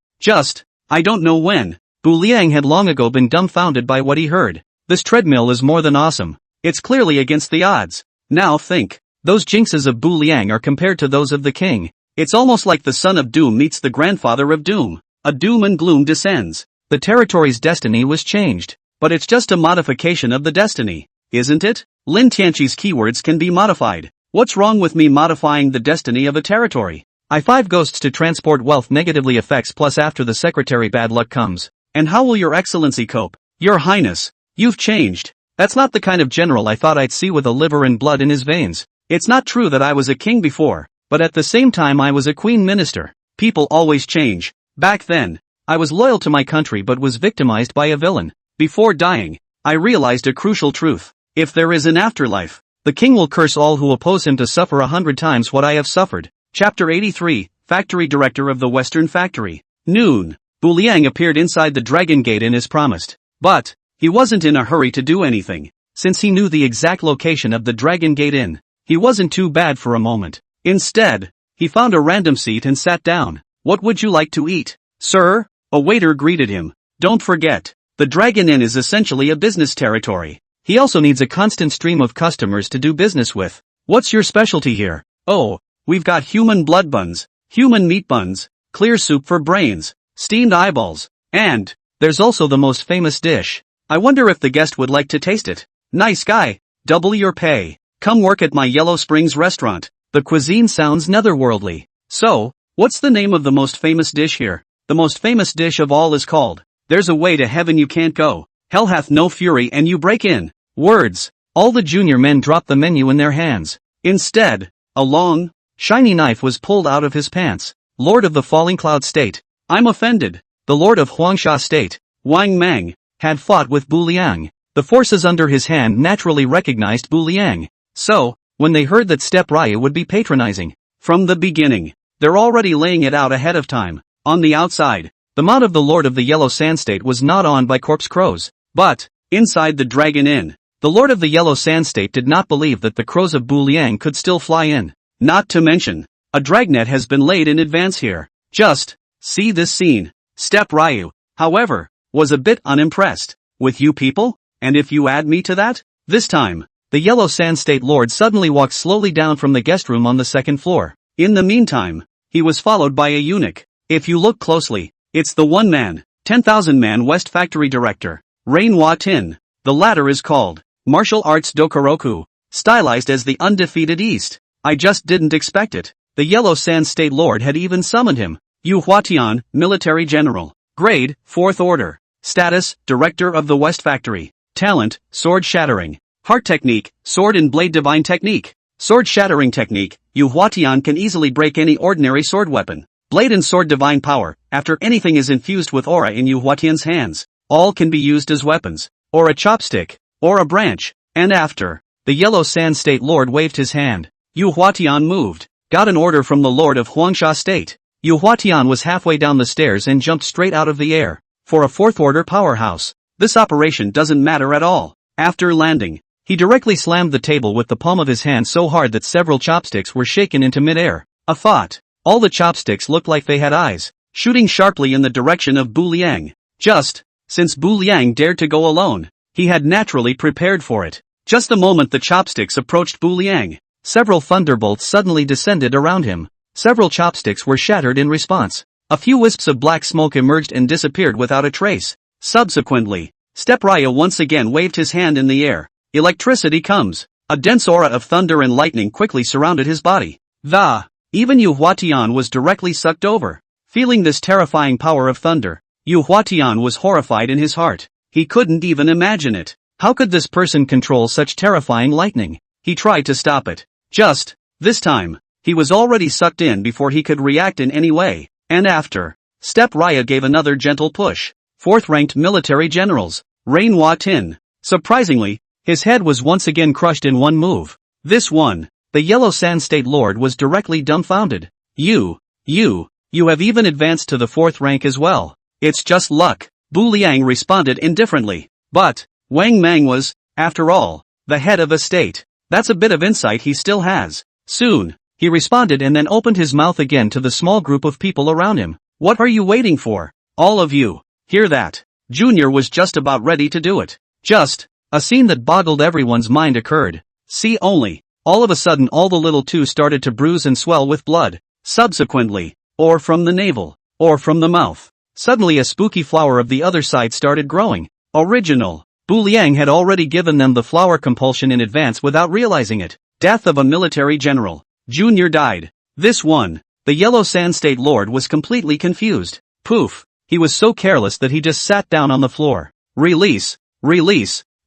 I don't know when. Bu Liang had long ago been dumbfounded by what he heard. This treadmill is more than awesome. It's clearly against the odds. Now think. Those jinxes of Bu Liang are compared to those of the king. It's almost like the son of doom meets the grandfather of doom. A doom and gloom descends. The territory's destiny was changed. But it's just a modification of the destiny, isn't it? Lin Tianqi's keywords can be modified. What's wrong with me modifying the destiny of a territory? I5 ghosts to transport wealth negatively affects plus after the secretary bad luck comes. And how will your excellency cope? Your highness, you've changed. That's not the kind of general I thought I'd see with a liver and blood in his veins. It's not true that I was a king before, but at the same time I was a queen minister. People always change. Back then, I was loyal to my country but was victimized by a villain. Before dying, I realized a crucial truth. If there is an afterlife, the king will curse all who oppose him to suffer 100 times what I have suffered. Chapter 83, Factory Director of the Western Factory. Noon. Bu Liang appeared inside the Dragon Gate as promised. But he wasn't in a hurry to do anything. Since he knew the exact location of the Dragon Gate Inn, he wasn't too bad for a moment. Instead, he found a random seat and sat down. What would you like to eat, sir? A waiter greeted him. Don't forget, the Dragon Inn is essentially a business territory. He also needs a constant stream of customers to do business with. What's your specialty here? Oh, we've got human blood buns, human meat buns, clear soup for brains, steamed eyeballs, and there's also the most famous dish. I wonder if the guest would like to taste it. Nice guy, double your pay. Come work at my Yellow Springs restaurant. The cuisine sounds netherworldly. So, what's the name of the most famous dish here? The most famous dish of all is called, There's a Way to Heaven You Can't Go. Hell hath no fury and you break in. Words. All the junior men dropped the menu in their hands. Instead, a long, shiny knife was pulled out of his pants. Lord of the Falling Cloud State. I'm offended. The Lord of Huangsha State, Wang Mang, had fought with Bu Liang. The forces under his hand naturally recognized Bu Liang. So, when they heard that Step Raya would be patronizing, from the beginning, they're already laying it out ahead of time. On the outside, the mount of the Lord of the Yellow Sand State was not on by corpse crows. But, inside the Dragon Inn, the Lord of the Yellow Sand State did not believe that the crows of Bu Liang could still fly in. Not to mention, a dragnet has been laid in advance here. Just see this scene. Step Ryu, however, was a bit unimpressed. With you people? And if you add me to that? This time, the Yellow Sand State Lord suddenly walked slowly down from the guest room on the second floor. In the meantime, he was followed by a eunuch. If you look closely, it's the one-man, 10,000-man West Factory Director, Rainhwa Tin. The latter is called Martial Arts Dokoroku, stylized as the undefeated East. I just didn't expect it. The Yellow Sand State Lord had even summoned him. Yu Huatian, Military General. Grade, 4th Order. Status, Director of the West Factory. Talent, Sword Shattering. Heart Technique, Sword and Blade Divine Technique. Sword Shattering Technique, Yu Huatian can easily break any ordinary sword weapon. Blade and Sword Divine Power, after anything is infused with aura in Yu Huatian's hands, all can be used as weapons, or a chopstick, or a branch, and after, the Yellow Sand State Lord waved his hand. Yu Huatian moved, got an order from the Lord of Huangsha State. Yu Huatian was halfway down the stairs and jumped straight out of the air. For a 4th Order powerhouse, this operation doesn't matter at all. After landing, he directly slammed the table with the palm of his hand so hard that several chopsticks were shaken into midair. A thought. All the chopsticks looked like they had eyes, shooting sharply in the direction of Bu Liang. Just, since Bu Liang dared to go alone, he had naturally prepared for it. Just the moment the chopsticks approached Bu Liang, several thunderbolts suddenly descended around him. Several chopsticks were shattered in response. A few wisps of black smoke emerged and disappeared without a trace. Subsequently, Step Raya once again waved his hand in the air. Electricity comes. A dense aura of thunder and lightning quickly surrounded his body. Even Yu Huatian was directly sucked over. Feeling this terrifying power of thunder, Yu Huatian was horrified in his heart. He couldn't even imagine it. How could this person control such terrifying lightning? He tried to stop it. Just, this time, he was already sucked in before he could react in any way. And after, Step Raya gave another gentle push. 4th-ranked military generals, Rainhwa Tin. Surprisingly, his head was once again crushed in one move. This one, the Yellow Sand State Lord was directly dumbfounded. You have even advanced to the 4th rank as well. It's just luck. Bu Liang responded indifferently. But, Wang Mang was, after all, the head of a state. That's a bit of insight he still has. Soon, he responded and then opened his mouth again to the small group of people around him. What are you waiting for? All of you, hear that? Junior was just about ready to do it. Just, a scene that boggled everyone's mind occurred. See only, all of a sudden all the little two started to bruise and swell with blood. Subsequently, or from the navel, or from the mouth. Suddenly a spooky flower of the other side started growing. Original. Bu Liang had already given them the flower compulsion in advance without realizing it. Death of a military general. Junior died. This one, the Yellow Sand State Lord was completely confused. Poof. He was so careless that he just sat down on the floor. Release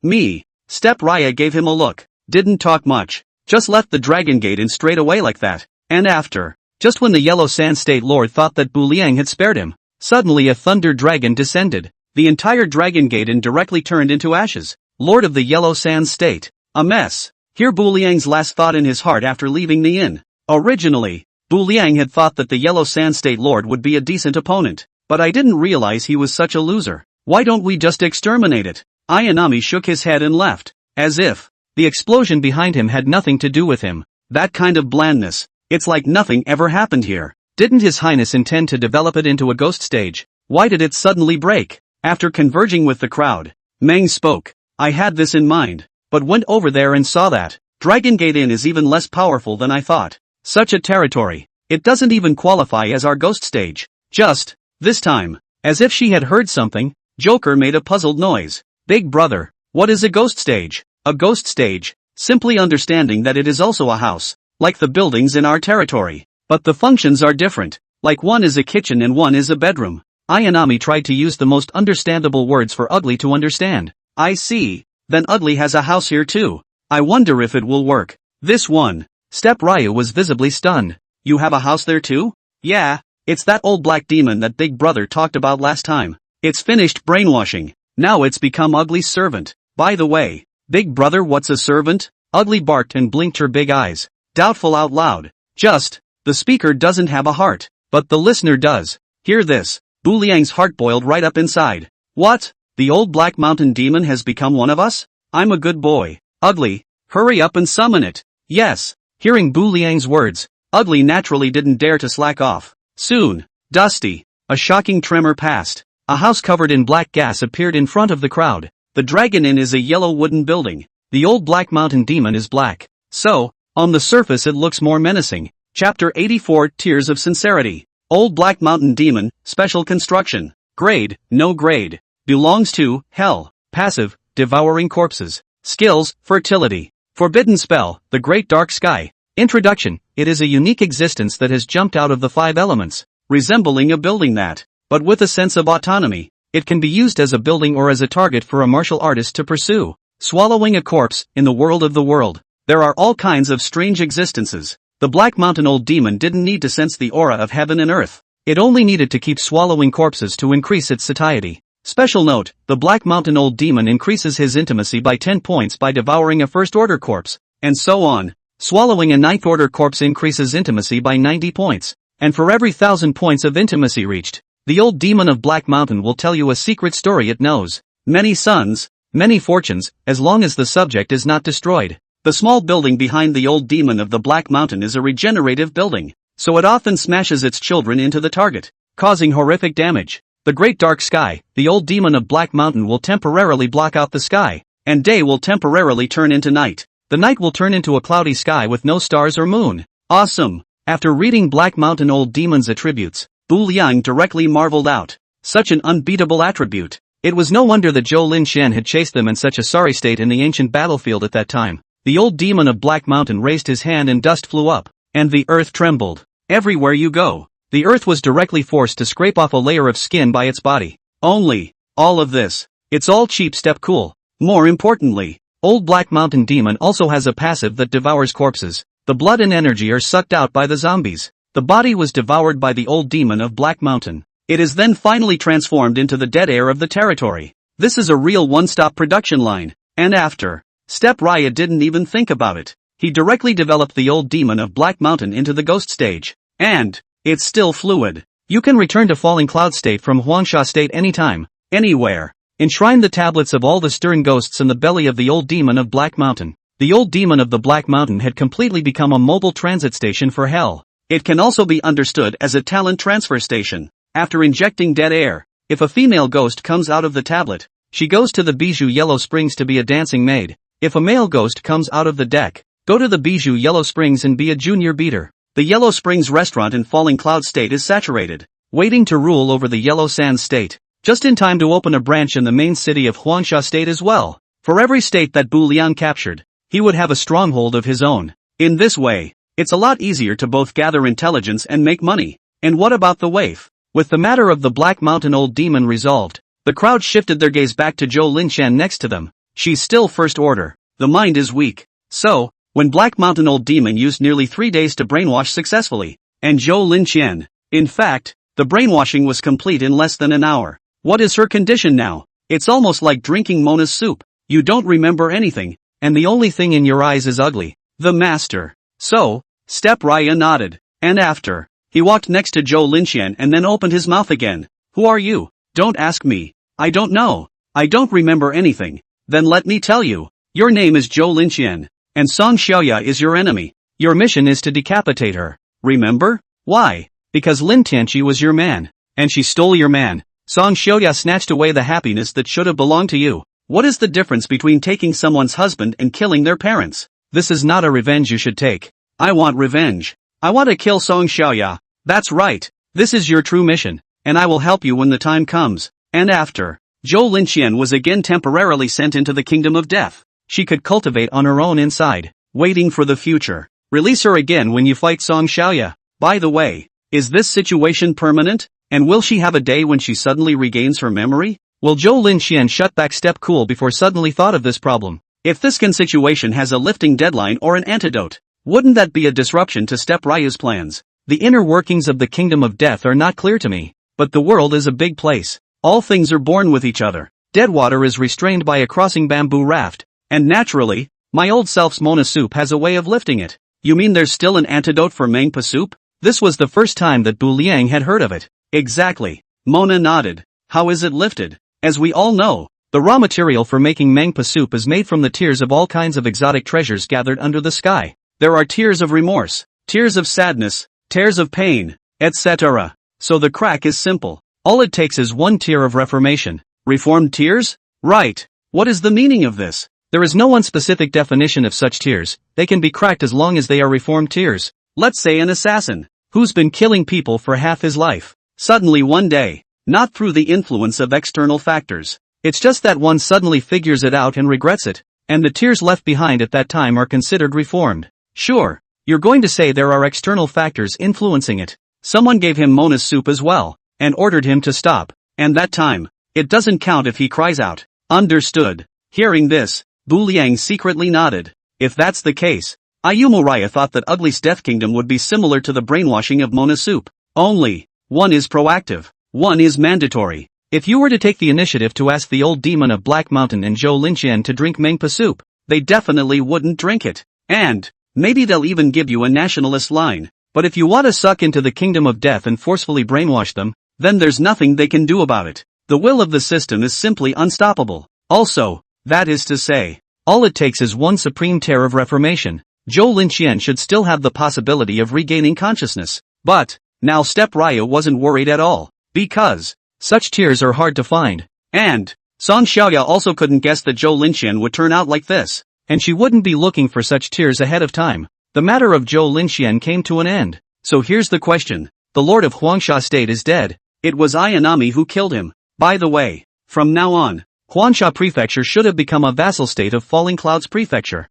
me. Step Raya gave him a look. Didn't talk much. Just left the Dragon Gate in straight away like that. And after, just when the Yellow Sand State Lord thought that Bu Liang had spared him, Suddenly a thunder dragon descended. The entire dragon gate and directly turned into ashes. Lord of the Yellow Sands State. A mess. Here Bu Liang's last thought in his heart after leaving the inn. Originally, Bu Liang had thought that the Yellow Sand State Lord would be a decent opponent, but I didn't realize he was such a loser. Why don't we just exterminate it? Ayanami shook his head and left, as if the explosion behind him had nothing to do with him. That kind of blandness, it's like nothing ever happened here. Didn't His Highness intend to develop it into a ghost stage? Why did it suddenly break? After converging with the crowd, Meng spoke. I had this in mind, but went over there and saw that Dragon Gate Inn is even less powerful than I thought. Such a territory. It doesn't even qualify as our ghost stage. Just, this time, as if she had heard something, Joker made a puzzled noise. Big brother, what is a ghost stage? A ghost stage, simply understanding that it is also a house, like the buildings in our territory. But the functions are different, like one is a kitchen and one is a bedroom. Ayanami tried to use the most understandable words for Ugly to understand. I see, then Ugly has a house here too. I wonder if it will work. This one. Step Ryu was visibly stunned. You have a house there too? Yeah, it's that old black demon that Big Brother talked about last time. It's finished brainwashing. Now it's become Ugly's servant. By the way, Big Brother, what's a servant? Ugly barked and blinked her big eyes. Doubtful out loud. Just, the speaker doesn't have a heart, but the listener does. Hear this. Bu Liang's heart boiled right up inside. What? The old black mountain demon has become one of us? I'm a good boy. Ugly, hurry up and summon it. Yes. Hearing Bu Liang's words, Ugly naturally didn't dare to slack off. Soon, Dusty, a shocking tremor passed. A house covered in black gas appeared in front of the crowd. The Dragon Inn is a yellow wooden building. The old black mountain demon is black. So, on the surface it looks more menacing. Chapter 84 Tears of Sincerity. Old Black Mountain Demon, Special Construction. Grade, No grade. Belongs to, Hell. Passive, Devouring Corpses. Skills, Fertility. Forbidden Spell, The Great Dark Sky. Introduction, it is a unique existence that has jumped out of the 5 elements, resembling a building that, but with a sense of autonomy. It can be used as a building or as a target for a martial artist to pursue. Swallowing a corpse, in the world of the world. There are all kinds of strange existences. The Black Mountain Old Demon didn't need to sense the aura of heaven and earth. It only needed to keep swallowing corpses to increase its satiety. Special note, the Black Mountain Old Demon increases his intimacy by 10 points by devouring a first-order corpse, and so on. Swallowing a ninth-order corpse increases intimacy by 90 points, and for every 1,000 points of intimacy reached, the old demon of Black Mountain will tell you a secret story it knows. Many sons, many fortunes, as long as the subject is not destroyed. The small building behind the old demon of the Black Mountain is a regenerative building, so it often smashes its children into the target, causing horrific damage. The Great Dark Sky, the old demon of Black Mountain will temporarily block out the sky, and day will temporarily turn into night. The night will turn into a cloudy sky with no stars or moon. Awesome! After reading Black Mountain Old Demon's attributes, Bu Liang directly marveled out. Such an unbeatable attribute. It was no wonder that Zhou Linxian had chased them in such a sorry state in the ancient battlefield at that time. The old demon of Black Mountain raised his hand and dust flew up, and the earth trembled. Everywhere you go, the earth was directly forced to scrape off a layer of skin by its body. Only, all of this, it's all cheap step cool. More importantly, old Black Mountain Demon also has a passive that devours corpses. The blood and energy are sucked out by the zombies. The body was devoured by the old demon of Black Mountain. It is then finally transformed into the dead air of the territory. This is a real one-stop production line. And after, Step Raya didn't even think about it. He directly developed the old demon of Black Mountain into the ghost stage. And, it's still fluid. You can return to Falling Cloud State from Huangsha State anytime, anywhere. Enshrine the tablets of all the stern ghosts in the belly of the old demon of Black Mountain. The old demon of the Black Mountain had completely become a mobile transit station for hell. It can also be understood as a talent transfer station. After injecting dead air, if a female ghost comes out of the tablet, she goes to the Bijou Yellow Springs to be a dancing maid. If a male ghost comes out of the deck, go to the Bijou Yellow Springs and be a junior beater. The Yellow Springs restaurant in Falling Cloud State is saturated, waiting to rule over the Yellow Sands State, just in time to open a branch in the main city of Huangsha State as well. For every state that Bu Liang captured, he would have a stronghold of his own. In this way, it's a lot easier to both gather intelligence and make money. And what about the waif? With the matter of the Black Mountain Old Demon resolved, the crowd shifted their gaze back to Zhou Linxian next to them. She's still first order. The mind is weak. So, when Black Mountain Old Demon used nearly 3 days to brainwash successfully, and Zhou Linxian, in fact, The brainwashing was complete in less than an hour. What is her condition now? It's almost like drinking Mona's soup. You don't remember anything, and the only thing in your eyes is ugly. The master. So, Step Raya nodded. And after, he walked next to Zhou Linqian and then opened his mouth again. Who are you? Don't ask me. I don't know. I don't remember anything. Then let me tell you. Your name is Zhou Linqian, and Song Xiaoya is your enemy. Your mission is to decapitate her. Remember? Why? Because Lin Tianqi was your man, and she stole your man. Song Xiaoya snatched away the happiness that should have belonged to you. What is the difference between taking someone's husband and killing their parents? This is not a revenge you should take. I want revenge. I want to kill Song Xiaoya. That's right. This is your true mission, and I will help you when the time comes. And after, Zhou Linqian was again temporarily sent into the kingdom of death. She could cultivate on her own inside, waiting for the future. Release her again when you fight Song Xiaoya. By the way, is this situation permanent? And will she have a day when she suddenly regains her memory? Will Zhou Linqian shut back step cool before suddenly thought of this problem? If this situation has a lifting deadline or an antidote, wouldn't that be a disruption to Step Raya's plans? The inner workings of the kingdom of death are not clear to me, but the world is a big place. All things are born with each other. Dead water is restrained by a crossing bamboo raft, and naturally, my old self's Mona soup has a way of lifting it. You mean there's still an antidote for mangpa soup? This was the first time that Bu Liang had heard of it. Exactly. Mona nodded. How is it lifted? As we all know, the raw material for making mangpa soup is made from the tears of all kinds of exotic treasures gathered under the sky. There are tears of remorse, tears of sadness, tears of pain, etc. So the crack is simple. All it takes is one tear of reformation. Reformed tears? Right. What is the meaning of this? There is no one specific definition of such tears. They can be cracked as long as they are reformed tears. Let's say an assassin, who's been killing people for half his life. Suddenly one day, not through the influence of external factors. It's just that one suddenly figures it out and regrets it, and the tears left behind at that time are considered reformed. Sure, you're going to say there are external factors influencing it. Someone gave him Mona's soup as well, and ordered him to stop, and that time, it doesn't count if he cries out. Understood. Hearing this, Bu Liang secretly nodded. If that's the case, Ayumu Raya thought that Ugly's Death Kingdom would be similar to the brainwashing of Mona's soup. Only, one is proactive, one is mandatory. If you were to take the initiative to ask the old demon of Black Mountain and Zhou Linqian to drink mangpa soup, they definitely wouldn't drink it. And, maybe they'll even give you a nationalist line. But if you want to suck into the kingdom of death and forcefully brainwash them, then there's nothing they can do about it. The will of the system is simply unstoppable. Also, that is to say, all it takes is one supreme tear of reformation. Zhou Linqian should still have the possibility of regaining consciousness. But, now Step Raya wasn't worried at all, because such tears are hard to find. And Song Xiaoya also couldn't guess that Zhou Linqian would turn out like this, and she wouldn't be looking for such tears ahead of time. The matter of Zhou Linqian came to an end. So here's the question. The Lord of Huangsha State is dead. It was Ayanami who killed him. By the way, from now on, Huangsha Prefecture should have become a vassal state of Falling Clouds Prefecture.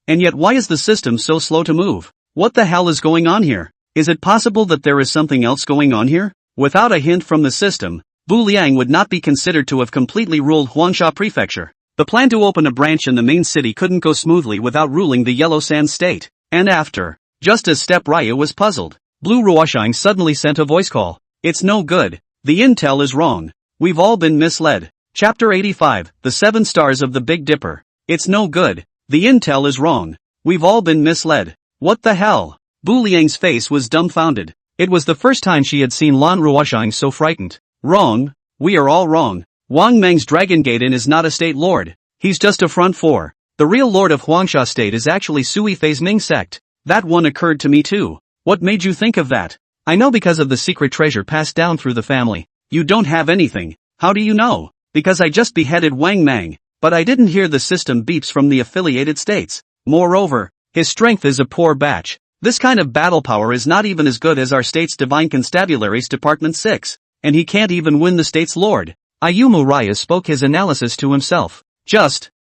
And yet why is the system so slow to move? What the hell is going on here? Is it possible that there is something else going on here? Without a hint from the system, Bu Liang would not be considered to have completely ruled Huangsha Prefecture. The plan to open a branch in the main city couldn't go smoothly without ruling the Yellow Sand State. And after, just as Step Raya was puzzled, Blue Ruoshang suddenly sent a voice call. It's no good. The intel is wrong. We've all been misled. Chapter 85, The 7 Stars of the Big Dipper. It's no good. The intel is wrong. We've all been misled. What the hell? Bu Liang's face was dumbfounded. It was the first time she had seen Lan Ruoshang so frightened. Wrong? We are all wrong. Wang Meng's Dragon Gaiden is not a state lord. He's just a front for. The real lord of Huangsha State is actually Sui Fei's Ming sect. That one occurred to me too. What made you think of that? I know because of the secret treasure passed down through the family. You don't have anything. How do you know? Because I just beheaded Wang Meng, but I didn't hear the system beeps from the affiliated states. Moreover, his strength is a poor batch. This kind of battle power is not even as good as our state's Divine Constabulary's Department 6, and he can't even win the state's lord. Ayumu Raya spoke his analysis to himself.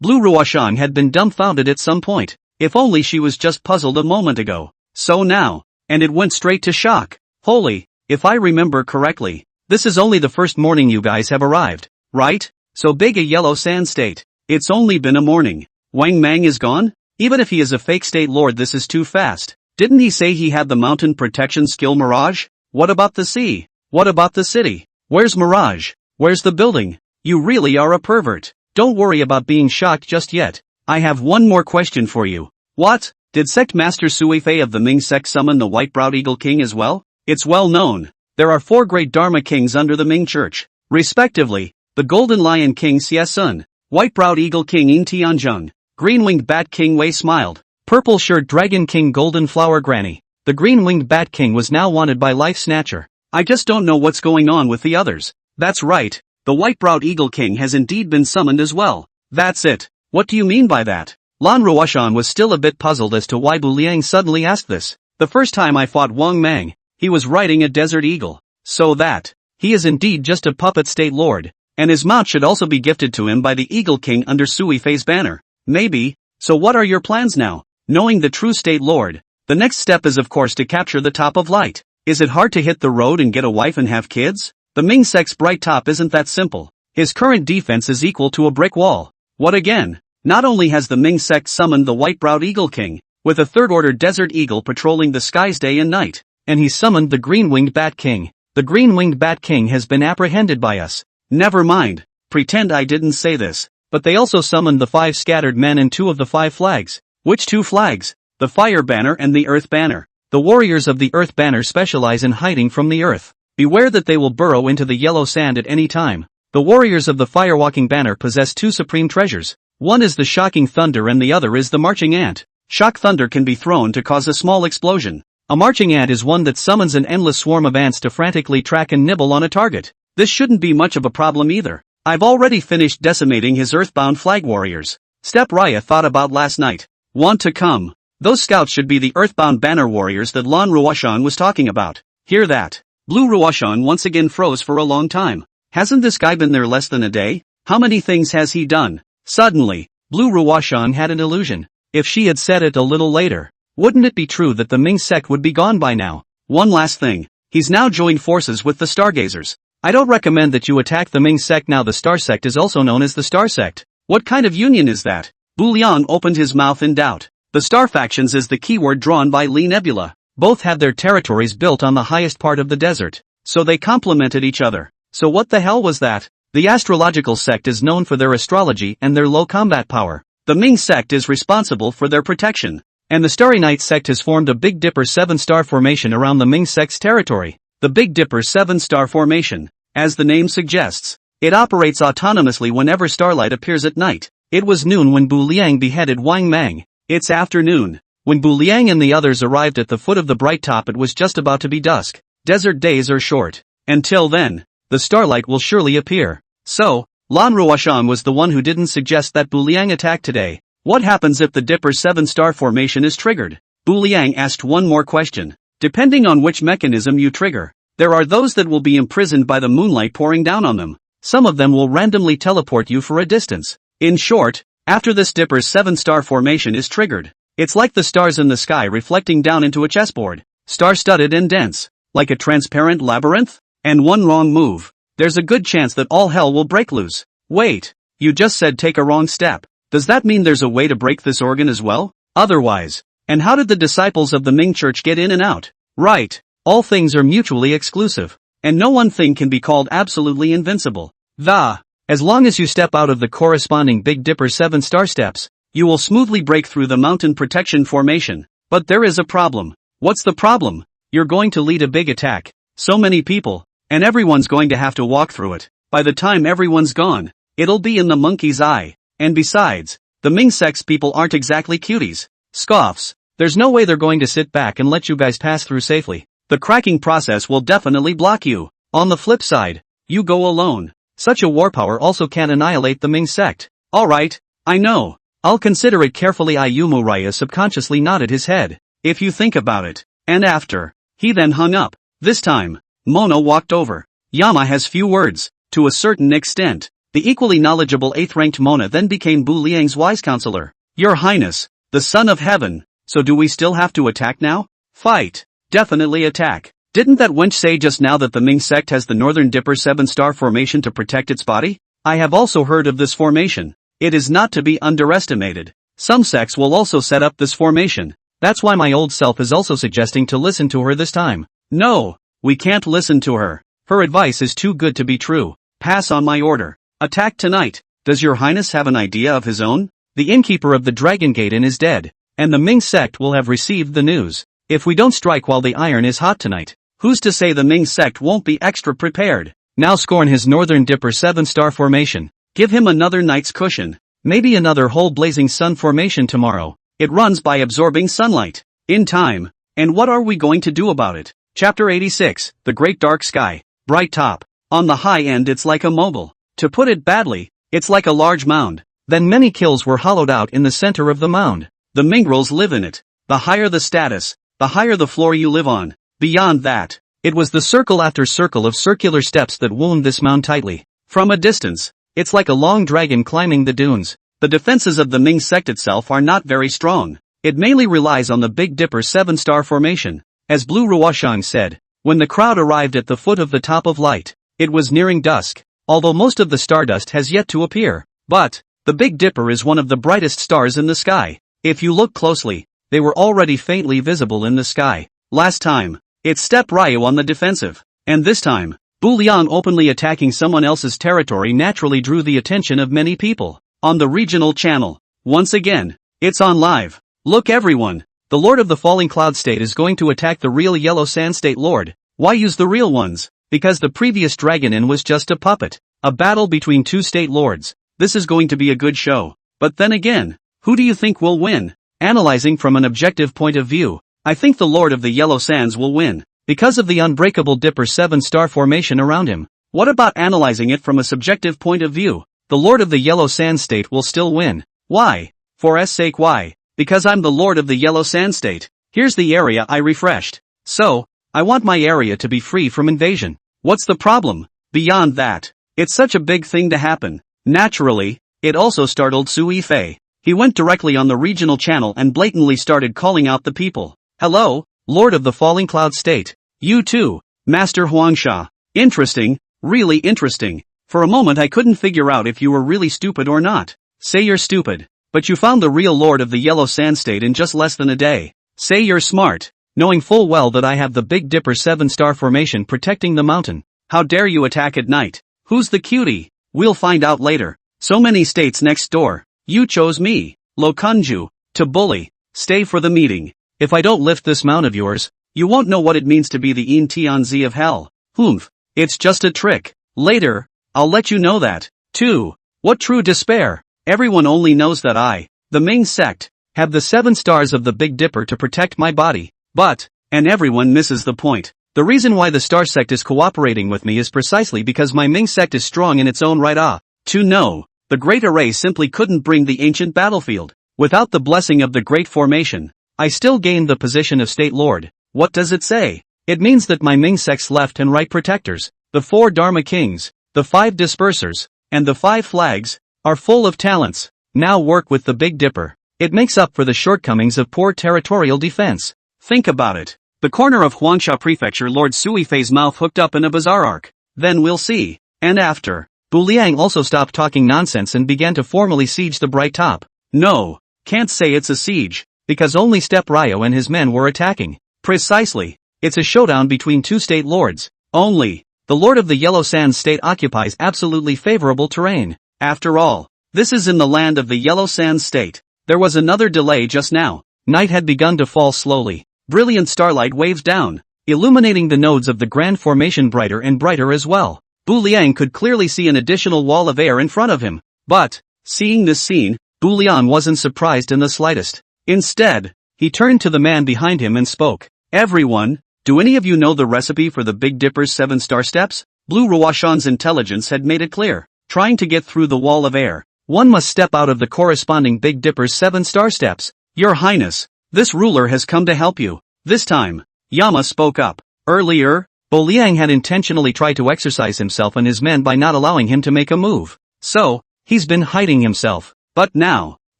Blue Ruoshang had been dumbfounded at some point. If only she was just puzzled a moment ago. So now, and it went straight to shock. Holy, if I remember correctly, this is only the first morning you guys have arrived, right? So big a Yellow Sand State. It's only been a morning. Wang Meng is gone? Even if he is a fake state lord, this is too fast. Didn't he say he had the mountain protection skill Mirage? What about the sea? What about the city? Where's Mirage? Where's the building? You really are a pervert. Don't worry about being shocked just yet. I have one more question for you. What? Did Sect Master Sui Fei of the Ming sect summon the White-Browed Eagle King as well? It's well known. There are 4 great Dharma Kings under the Ming Church, respectively, the Golden Lion King Xie Sun, White-Browed Eagle King Ying Zheng, Green-Winged Bat King Wei Smiled, Purple-Shirt Dragon King Golden Flower Granny. The Green-Winged Bat King was now wanted by Life Snatcher. I just don't know what's going on with the others. That's right, the White-Browed Eagle King has indeed been summoned as well. That's it. What do you mean by that? Lan Ruoshan was still a bit puzzled as to why Bu Liang suddenly asked this. The first time I fought Wang Mang, he was riding a desert eagle. So that, he is indeed just a puppet state lord, and his mount should also be gifted to him by the Eagle King under Sui Fei's banner. Maybe. So what are your plans now? Knowing the true state lord, the next step is of course to capture the top of light. Is it hard to hit the road and get a wife and have kids? The Ming sect's bright top isn't that simple. His current defense is equal to a brick wall. What again? Not only has the Ming sect summoned the White-Browed Eagle King, with a third-order desert eagle patrolling the skies day and night, and he summoned the Green-Winged Bat King. The Green-Winged Bat King has been apprehended by us. Never mind. Pretend I didn't say this. But they also summoned the 5 scattered men and 2 of the 5 flags. Which 2 flags? The Fire Banner and the Earth Banner. The warriors of the Earth Banner specialize in hiding from the earth. Beware that they will burrow into the yellow sand at any time. The warriors of the Firewalking Banner possess 2 supreme treasures. One is the Shocking Thunder and the other is the Marching Ant. Shock Thunder can be thrown to cause a small explosion. A Marching Ant is one that summons an endless swarm of ants to frantically track and nibble on a target. This shouldn't be much of a problem either. I've already finished decimating his earthbound flag warriors. Step Raya thought about last night. Want to come? Those scouts should be the earthbound banner warriors that Lan Ruoshan was talking about. Hear that? Blue Ruoshan once again froze for a long time. Hasn't this guy been there less than a day? How many things has he done? Suddenly, Blue Ruoshan had an illusion. If she had said it a little later, wouldn't it be true that the Ming sect would be gone by now? One last thing. He's now joined forces with the Stargazers. I don't recommend that you attack the Ming sect now. The Star sect is also known as the Star sect. What kind of union is that? Bu Liang opened his mouth in doubt. The Star factions is the keyword drawn by Li Nebula. Both have their territories built on the highest part of the desert, so they complemented each other. So what the hell was that? The astrological sect is known for their astrology and their low combat power. The Ming sect is responsible for their protection. And the Starry Night sect has formed a Big Dipper 7-star formation around the Ming sect's territory. The Big Dipper 7-star formation, as the name suggests, it operates autonomously whenever starlight appears at night. It was noon when Bu Liang beheaded Wang Mang. It's afternoon. When Bu Liang and the others arrived at the foot of the bright top, it was just about to be dusk. Desert days are short. Until then, the starlight will surely appear. So, Lan Ruoshan was the one who didn't suggest that Bu Liang attack today. What happens if the Dipper 7-star formation is triggered? Bu Liang asked one more question. Depending on which mechanism you trigger, there are those that will be imprisoned by the moonlight pouring down on them. Some of them will randomly teleport you for a distance. In short, after this Dipper 7-star formation is triggered, it's like the stars in the sky reflecting down into a chessboard, star-studded and dense, like a transparent labyrinth. And one wrong move, there's a good chance that all hell will break loose. Wait, you just said take a wrong step. Does that mean there's a way to break this organ as well? Otherwise, and how did the disciples of the Ming Church get in and out? Right, all things are mutually exclusive, and no one thing can be called absolutely invincible. As long as you step out of the corresponding Big Dipper 7-star steps, you will smoothly break through the mountain protection formation. But there is a problem. What's the problem? You're going to lead a big attack. So many people, and everyone's going to have to walk through it. By the time everyone's gone, it'll be in the monkey's eye. And besides, the Ming sect's people aren't exactly cuties. Scoffs. There's no way they're going to sit back and let you guys pass through safely. The cracking process will definitely block you. On the flip side, you go alone. Such a war power also can annihilate the Ming sect. Alright, I know. I'll consider it carefully. Ayumu Raya subconsciously nodded his head. If you think about it. And after. He then hung up. This time, Mona walked over. Yama has few words, to a certain extent. The equally knowledgeable 8th-ranked Mona then became Bu Liang's wise counselor. Your Highness, the Son of Heaven, so do we still have to attack now? Fight. Definitely attack. Didn't that wench say just now that the Ming sect has the Northern Dipper 7-star formation to protect its body? I have also heard of this formation. It is not to be underestimated. Some sects will also set up this formation. That's why my old self is also suggesting to listen to her this time. No, we can't listen to her. Her advice is too good to be true. Pass on my order. Attack tonight. Does your highness have an idea of his own? The innkeeper of the Dragon Gate Inn is dead, and the Ming sect will have received the news. If we don't strike while the iron is hot tonight, who's to say the Ming sect won't be extra prepared? Now scorn his Northern Dipper 7-star formation. Give him another night's cushion. Maybe another whole blazing sun formation tomorrow. It runs by absorbing sunlight. In time. And what are we going to do about it? Chapter 86, The Great Dark Sky. Bright top. On the high end it's like a mogul. To put it badly, it's like a large mound. Then many kills were hollowed out in the center of the mound. The mingrels live in it. The higher the status, the higher the floor you live on. Beyond that, it was the circle after circle of circular steps that wound this mound tightly. From a distance, it's like a long dragon climbing the dunes. The defenses of the Ming sect itself are not very strong. It mainly relies on the Big Dipper 7-star formation. As Bu Liang said, when the crowd arrived at the foot of the top of light, it was nearing dusk, although most of the stardust has yet to appear. But, the Big Dipper is one of the brightest stars in the sky. If you look closely, they were already faintly visible in the sky. Last time, it stepped Ryu on the defensive. And this time, Bu Liang openly attacking someone else's territory naturally drew the attention of many people. On the regional channel, once again, it's on live. Look everyone, the Lord of the Falling Cloud State is going to attack the real Yellow Sand State Lord. Why use the real ones? Because the previous Dragon Inn was just a puppet. A battle between two state lords. This is going to be a good show. But then again, who do you think will win? Analyzing from an objective point of view, I think the Lord of the Yellow Sands will win, because of the unbreakable Dipper 7-star formation around him. What about analyzing it from a subjective point of view? The Lord of the Yellow Sand State will still win. Why? For S sake why? Because I'm the Lord of the Yellow Sand State. Here's the area I refreshed. So, I want my area to be free from invasion. What's the problem? Beyond that, it's such a big thing to happen. Naturally, it also startled Su Yifei. He went directly on the regional channel and blatantly started calling out the people. Hello, Lord of the Falling Cloud State. You too, Master Huangsha. Interesting, really interesting. For a moment I couldn't figure out if you were really stupid or not. Say you're stupid, but you found the real Lord of the Yellow Sand State in just less than a day. Say you're smart, knowing full well that I have the Big Dipper 7-star formation protecting the mountain. How dare you attack at night? Who's the cutie? We'll find out later. So many states next door. You chose me, Lo Kunju, to bully. Stay for the meeting. If I don't lift this mount of yours, you won't know what it means to be the Yin Tianzi of hell. Humph. It's just a trick. Later, I'll let you know that. 2. What true despair. Everyone only knows that I, the Ming sect, have the 7 stars of the Big Dipper to protect my body. But, and everyone misses the point. The reason why the Star sect is cooperating with me is precisely because my Ming sect is strong in its own right. To know, the Great Array simply couldn't bring the ancient battlefield. Without the blessing of the Great Formation, I still gained the position of State Lord. What does it say? It means that my Ming sect's left and right protectors, the 4 Dharma Kings, the 5 Dispersers, and the 5 Flags, are full of talents. Now work with the Big Dipper. It makes up for the shortcomings of poor territorial defense. Think about it. The corner of Huangsha Prefecture Lord Su Yifei's mouth hooked up in a bizarre arc. Then we'll see. And after. Bu Liang also stopped talking nonsense and began to formally siege the bright top. No, can't say it's a siege, because only Step Ryo and his men were attacking. Precisely. It's a showdown between 2 state lords. Only, the Lord of the Yellow Sands State occupies absolutely favorable terrain. After all, this is in the land of the Yellow Sands State. There was another delay just now. Night had begun to fall slowly. Brilliant starlight waves down, illuminating the nodes of the Grand Formation brighter and brighter as well. Bu Liang could clearly see an additional wall of air in front of him. But, seeing this scene, Bu Liang wasn't surprised in the slightest. Instead, he turned to the man behind him and spoke. Everyone, do any of you know the recipe for the Big Dipper's 7-star steps? Bu Liang's intelligence had made it clear. Trying to get through the wall of air, one must step out of the corresponding Big Dipper's 7-star steps. Your Highness, this ruler has come to help you. This time, Yama spoke up. Earlier, Bu Liang had intentionally tried to exercise himself and his men by not allowing him to make a move. So, he's been hiding himself. But now,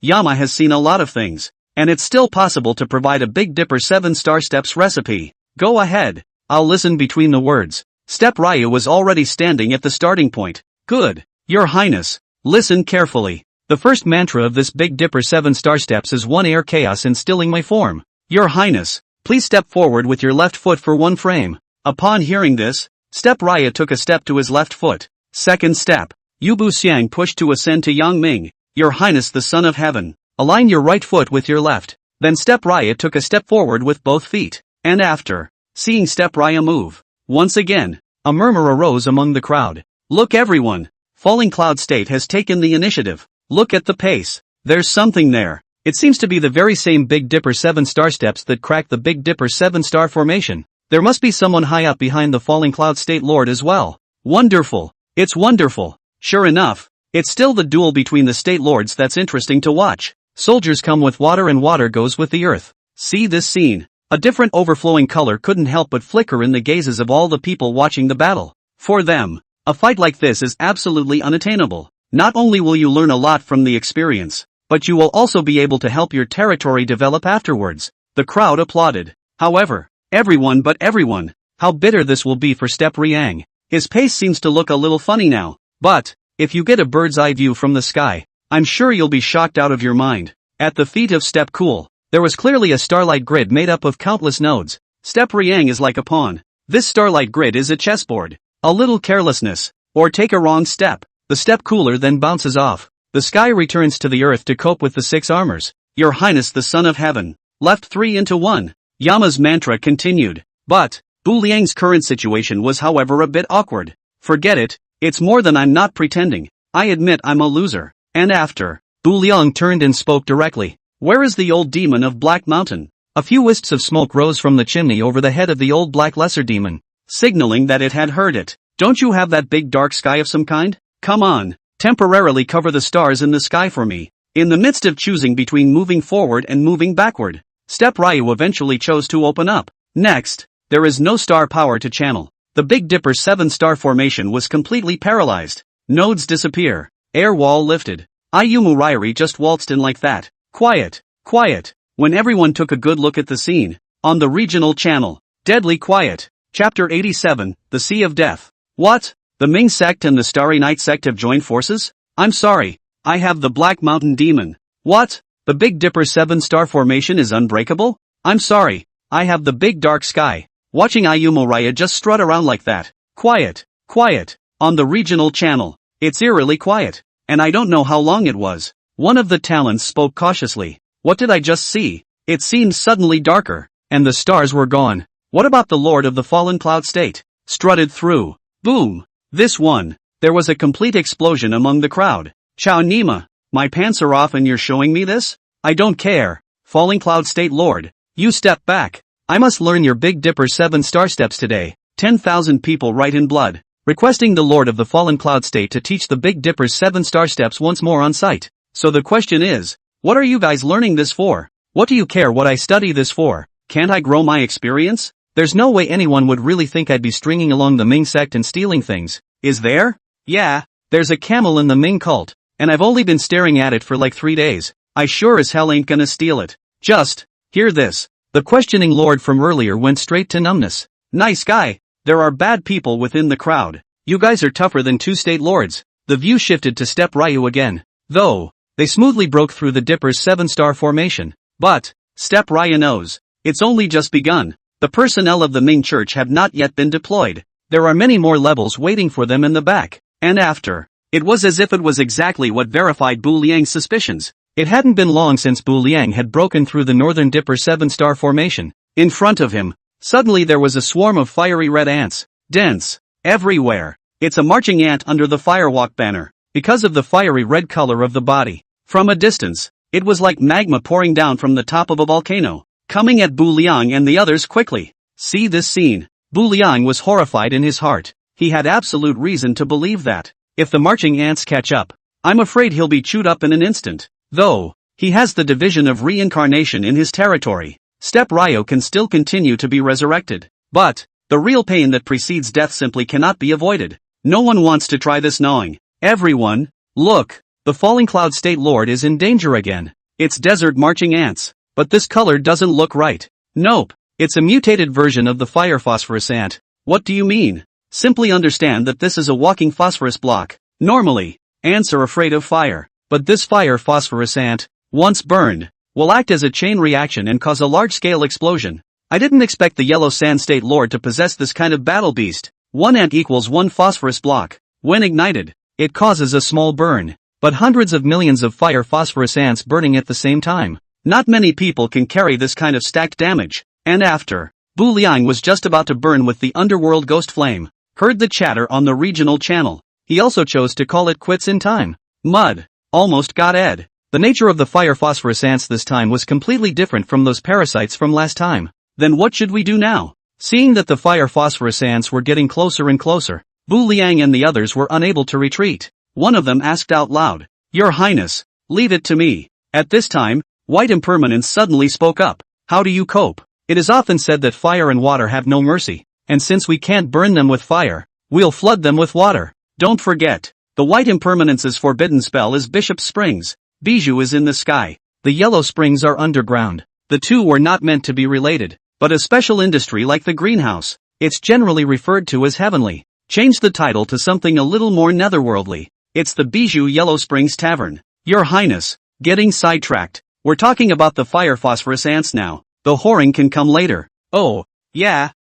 Yama has seen a lot of things, and it's still possible to provide a Big Dipper 7-star steps recipe. Go ahead, I'll listen between the words. Step Ryu was already standing at the starting point. Good, Your Highness, listen carefully. The first mantra of this Big Dipper 7-star steps is 1 air chaos instilling my form. Your Highness, please step forward with your left foot for 1 frame. Upon hearing this, Step Raya took a step to his left foot. Second step. Yu Bu Xiang pushed to ascend to Yang Ming. Your Highness the Son of Heaven. Align your right foot with your left. Then Step Raya took a step forward with both feet. And after seeing Step Raya move once again, a murmur arose among the crowd. Look everyone. Falling Cloud State has taken the initiative. Look at the pace. There's something there. It seems to be the very same Big Dipper 7-star steps that cracked the Big Dipper 7-star formation. There must be someone high up behind the Falling Cloud State Lord as well. Wonderful. It's wonderful. Sure enough, it's still the duel between the State Lords that's interesting to watch. Soldiers come with water and water goes with the earth. See this scene. A different overflowing color couldn't help but flicker in the gazes of all the people watching the battle. For them, a fight like this is absolutely unattainable. Not only will you learn a lot from the experience, but you will also be able to help your territory develop afterwards. The crowd applauded. However, everyone but everyone, how bitter this will be for Step Riang. His pace seems to look a little funny now. But, if you get a bird's eye view from the sky, I'm sure you'll be shocked out of your mind. At the feet of Step Cool, there was clearly a starlight grid made up of countless nodes. Step Riang is like a pawn. This starlight grid is a chessboard. A little carelessness, or take a wrong step, the Step Cooler then bounces off. The sky returns to the earth to cope with the 6 armors. Your Highness the Son of Heaven. Left 3 into 1. Yama's mantra continued. But, Bu Liang's current situation was however a bit awkward. Forget it, it's more than I'm not pretending. I admit I'm a loser. And after, Bu Liang turned and spoke directly. Where is the old demon of Black Mountain? A few wisps of smoke rose from the chimney over the head of the old black lesser demon, signaling that it had heard it. Don't you have that big dark sky of some kind? Come on, temporarily cover the stars in the sky for me. In the midst of choosing between moving forward and moving backward, Step Ryu eventually chose to open up. Next, there is no star power to channel. The Big Dipper 7-star formation was completely paralyzed. Nodes disappear. Air wall lifted. Ayumu Ryori just waltzed in like that. Quiet, quiet. When everyone took a good look at the scene, on the regional channel, deadly quiet. Chapter 87, The Sea of Death. What? The Ming sect and the Starry Night sect have joined forces? I'm sorry, I have the Black Mountain Demon. What? The Big Dipper 7-star formation is unbreakable? I'm sorry, I have the Big Dark Sky. Watching Ayumu Raya just strut around like that. Quiet, quiet. On the regional channel, it's eerily quiet. And I don't know how long it was. One of the talents spoke cautiously. What did I just see? It seemed suddenly darker, and the stars were gone. What about the Lord of the Fallen Cloud State? Strutted through. Boom. This one. There was a complete explosion among the crowd. Chao Nima, my pants are off and you're showing me this? I don't care. Falling Cloud State Lord, you step back. I must learn your Big Dipper 7-star steps today. 10,000 people write in blood, requesting the Lord of the Fallen Cloud State to teach the Big Dipper's 7-star steps once more on site. So the question is, what are you guys learning this for? What do you care what I study this for? Can't I grow my experience? There's no way anyone would really think I'd be stringing along the Ming sect and stealing things. Is there? Yeah, there's a camel in the Ming cult, and I've only been staring at it for like 3 days. I sure as hell ain't gonna steal it. Just, hear this. The questioning lord from earlier went straight to numbness. Nice guy. There are bad people within the crowd. You guys are tougher than 2 state lords. The view shifted to Step Ryu again. Though, they smoothly broke through the Dipper's 7-star formation. But, Step Ryu knows, it's only just begun. The personnel of the Ming Church have not yet been deployed. There are many more levels waiting for them in the back. And after, it was as if it was exactly what verified Bu Liang's suspicions. It hadn't been long since Bu Liang had broken through the Northern Dipper 7-star formation. In front of him, suddenly there was a swarm of fiery red ants. Dense. Everywhere. It's a marching ant under the Firewalk banner, because of the fiery red color of the body. From a distance, it was like magma pouring down from the top of a volcano, coming at Bu Liang and the others quickly. See this scene. Bu Liang was horrified in his heart. He had absolute reason to believe that, if the marching ants catch up, I'm afraid he'll be chewed up in an instant. Though, he has the division of reincarnation in his territory, Step Ryo can still continue to be resurrected. But, the real pain that precedes death simply cannot be avoided. No one wants to try this gnawing. Everyone, look, the Falling Cloud State Lord is in danger again. It's desert marching ants. But this color doesn't look right. Nope, it's a mutated version of the fire phosphorus ant. What do you mean? Simply understand that this is a walking phosphorus block. Normally, ants are afraid of fire. But this fire phosphorus ant, once burned, will act as a chain reaction and cause a large-scale explosion. I didn't expect the Yellow Sand State Lord to possess this kind of battle beast. 1 ant equals 1 phosphorus block. When ignited, it causes a small burn, but hundreds of millions of fire phosphorus ants burning at the same time. Not many people can carry this kind of stacked damage. And after, Bu Liang was just about to burn with the underworld ghost flame. Heard the chatter on the regional channel. He also chose to call it quits in time. Mud. Almost got Ed. The nature of the fire phosphorus ants this time was completely different from those parasites from last time. Then what should we do now? Seeing that the fire phosphorus ants were getting closer and closer, Bu Liang and the others were unable to retreat. One of them asked out loud, "Your Highness, leave it to me." At this time, White Impermanence suddenly spoke up. "How do you cope? It is often said that fire and water have no mercy, and since we can't burn them with fire, we'll flood them with water. Don't forget, the White Impermanence's forbidden spell is Bishop Springs. Bijou is in the sky. The Yellow Springs are underground. The two were not meant to be related, but a special industry like the greenhouse. It's generally referred to as heavenly. Change the title to something a little more netherworldly. It's the Bijou Yellow Springs Tavern. Your Highness, getting sidetracked. We're talking about the fire phosphorus ants now. The whoring can come later. Oh, yeah,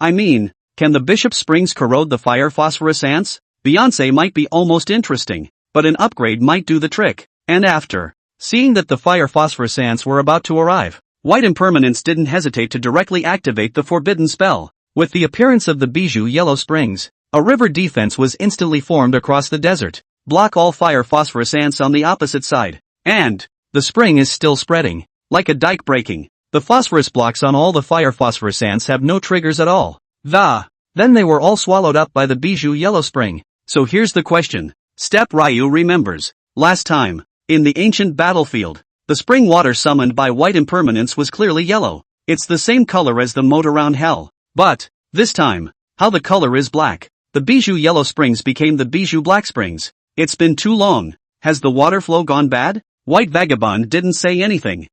I mean, can the Bishop Springs corrode the fire phosphorus ants? Beyonce might be almost interesting, but an upgrade might do the trick. And after, seeing that the fire phosphorus ants were about to arrive, White Impermanence didn't hesitate to directly activate the forbidden spell. With the appearance of the Bijou Yellow Springs, a river defense was instantly formed across the desert. Block all fire phosphorus ants on the opposite side. And the spring is still spreading, like a dike breaking. The phosphorus blocks on all the fire phosphorus ants have no triggers at all. Then they were all swallowed up by the Bijou Yellow Spring. So here's the question. Step Ryu remembers. Last time, in the ancient battlefield, the spring water summoned by White Impermanence was clearly yellow. It's the same color as the moat around hell. But, this time, how the color is black. The Bijou Yellow Springs became the Bijou Black Springs. It's been too long. Has the water flow gone bad? White Vagabond didn't say anything.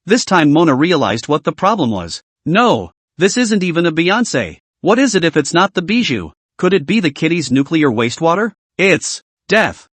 This time Mona realized what the problem was. No, this isn't even a Beyonce. What is it if it's not the Bijou? Could it be the kitty's nuclear wastewater? It's death.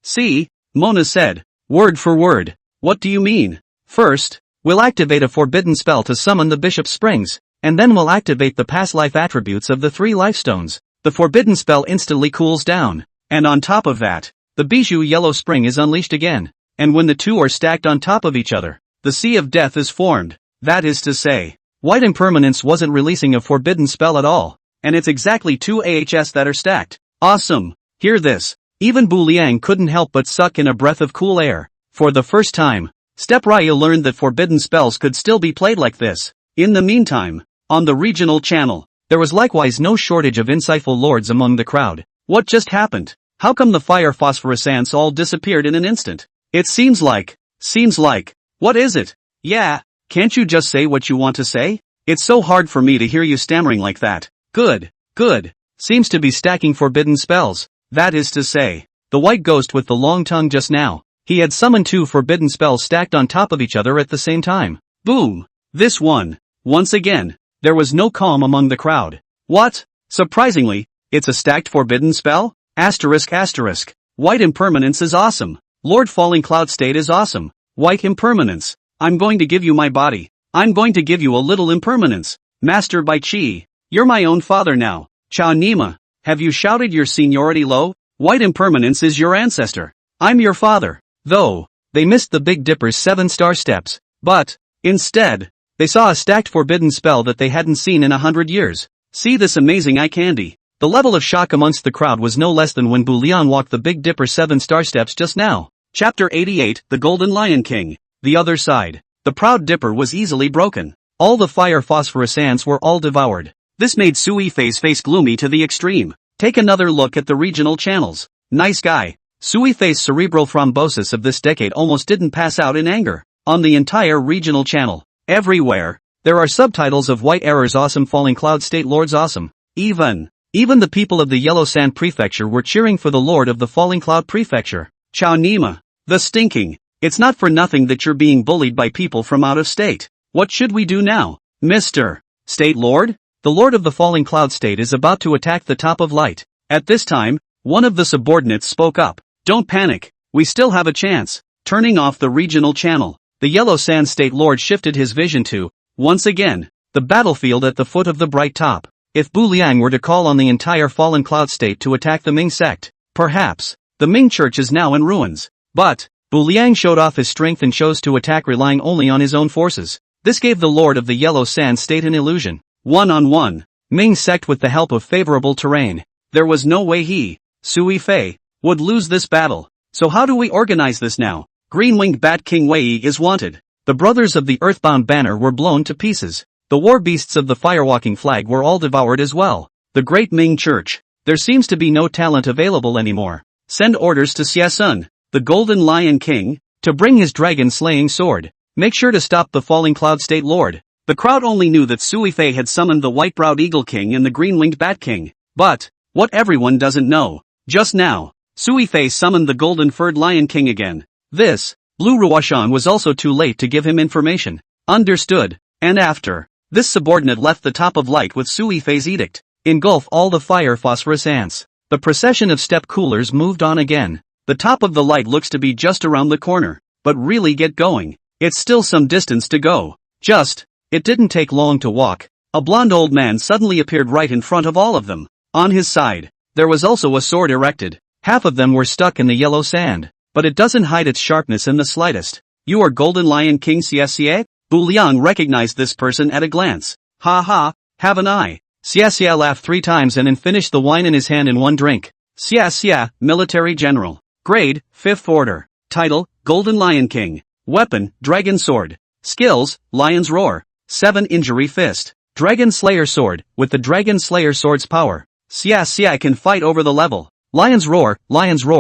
See, Mona said, word for word. What do you mean? First, we'll activate a forbidden spell to summon the Bishop Springs, and then we'll activate the past life attributes of the 3 life stones. The forbidden spell instantly cools down, and on top of that, the Bijou Yellow Spring is unleashed again, and when the two are stacked on top of each other, the Sea of Death is formed. That is to say, White Impermanence wasn't releasing a forbidden spell at all, and it's exactly 2 AHS that are stacked. Awesome! Hear this. Even Bu Liang couldn't help but suck in a breath of cool air. For the first time, Step Ryu learned that forbidden spells could still be played like this. In the meantime, on the regional channel, there was likewise no shortage of insightful lords among the crowd. What just happened? How come the fire phosphorus ants all disappeared in an instant? It seems like, what is it? Yeah, can't you just say what you want to say? It's so hard for me to hear you stammering like that. Good. Seems to be stacking forbidden spells. That is to say, the white ghost with the long tongue just now, he had summoned 2 forbidden spells stacked on top of each other at the same time. Boom! This one. Once again, there was no calm among the crowd. What? Surprisingly, it's a stacked forbidden spell? Asterisk. White Impermanence is awesome. Lord Falling Cloud State is awesome. White Impermanence. I'm going to give you my body. I'm going to give you a little impermanence. Master by Chi. You're my own father now. Cha Nima. Have you shouted your seniority low? White Impermanence is your ancestor. I'm your father. Though, they missed the Big Dipper's 7-star steps. But, instead, they saw a stacked forbidden spell that they hadn't seen in 100 years. See this amazing eye candy. The level of shock amongst the crowd was no less than when Bu Liang walked the Big Dipper 7-star steps just now. Chapter 88, The Golden Lion King. The other side. The proud Dipper was easily broken. All the fire phosphorus ants were all devoured. This made Sui Fei's face gloomy to the extreme. Take another look at the regional channels. Nice guy. Sui Fei's cerebral thrombosis of this decade almost didn't pass out in anger. On the entire regional channel, everywhere, there are subtitles of White Error's awesome Falling Cloud State Lord's awesome. Even the people of the Yellow Sand Prefecture were cheering for the Lord of the Falling Cloud Prefecture. Chao Nima. The stinking. It's not for nothing that you're being bullied by people from out of state. What should we do now? Mr. State Lord? The Lord of the Falling Cloud State is about to attack the Top of Light. At this time, one of the subordinates spoke up. Don't panic. We still have a chance. Turning off the regional channel, the Yellow Sand State Lord shifted his vision to, once again, the battlefield at the foot of the bright top. If Bu Liang were to call on the entire fallen cloud state to attack the Ming sect, perhaps, the Ming church is now in ruins. But, Bu Liang showed off his strength and chose to attack relying only on his own forces. This gave the Lord of the Yellow Sand State an illusion. One-on-one, Ming sect with the help of favorable terrain. There was no way he, Sui Fei, would lose this battle. So how do we organize this now? Green-winged Bat King Wei is wanted. The brothers of the Earthbound banner were blown to pieces. The war beasts of the firewalking flag were all devoured as well. The Great Ming Church. There seems to be no talent available anymore. Send orders to Xia Sun, the Golden Lion King, to bring his dragon-slaying sword. Make sure to stop the falling Cloud State Lord. The crowd only knew that Sui Fei had summoned the White-Browed Eagle King and the Green-Winged Bat King. But, what everyone doesn't know, just now, Sui Fei summoned the Golden-Furred Lion King again. This, Blue Ruoshan was also too late to give him information. Understood. And after, this subordinate left the top of light with Sui Fei's edict. Engulf all the fire phosphorus ants. The procession of step coolers moved on again. The top of the light looks to be just around the corner. But really get going. It's still some distance to go. It didn't take long to walk. A blond old man suddenly appeared right in front of all of them. On his side, there was also a sword erected. Half of them were stuck in the yellow sand. But it doesn't hide its sharpness in the slightest. You are Golden Lion King Xia. Bu Liang recognized this person at a glance. Ha ha, haven't I? Xia laughed 3 times and then finished the wine in his hand in one drink. Xia, Military General. Grade, 5th Order. Title, Golden Lion King. Weapon, Dragon Sword. Skills, Lion's Roar. 7 Injury Fist. Dragon Slayer Sword, with the Dragon Slayer Sword's power. Xia can fight over the level. Lion's Roar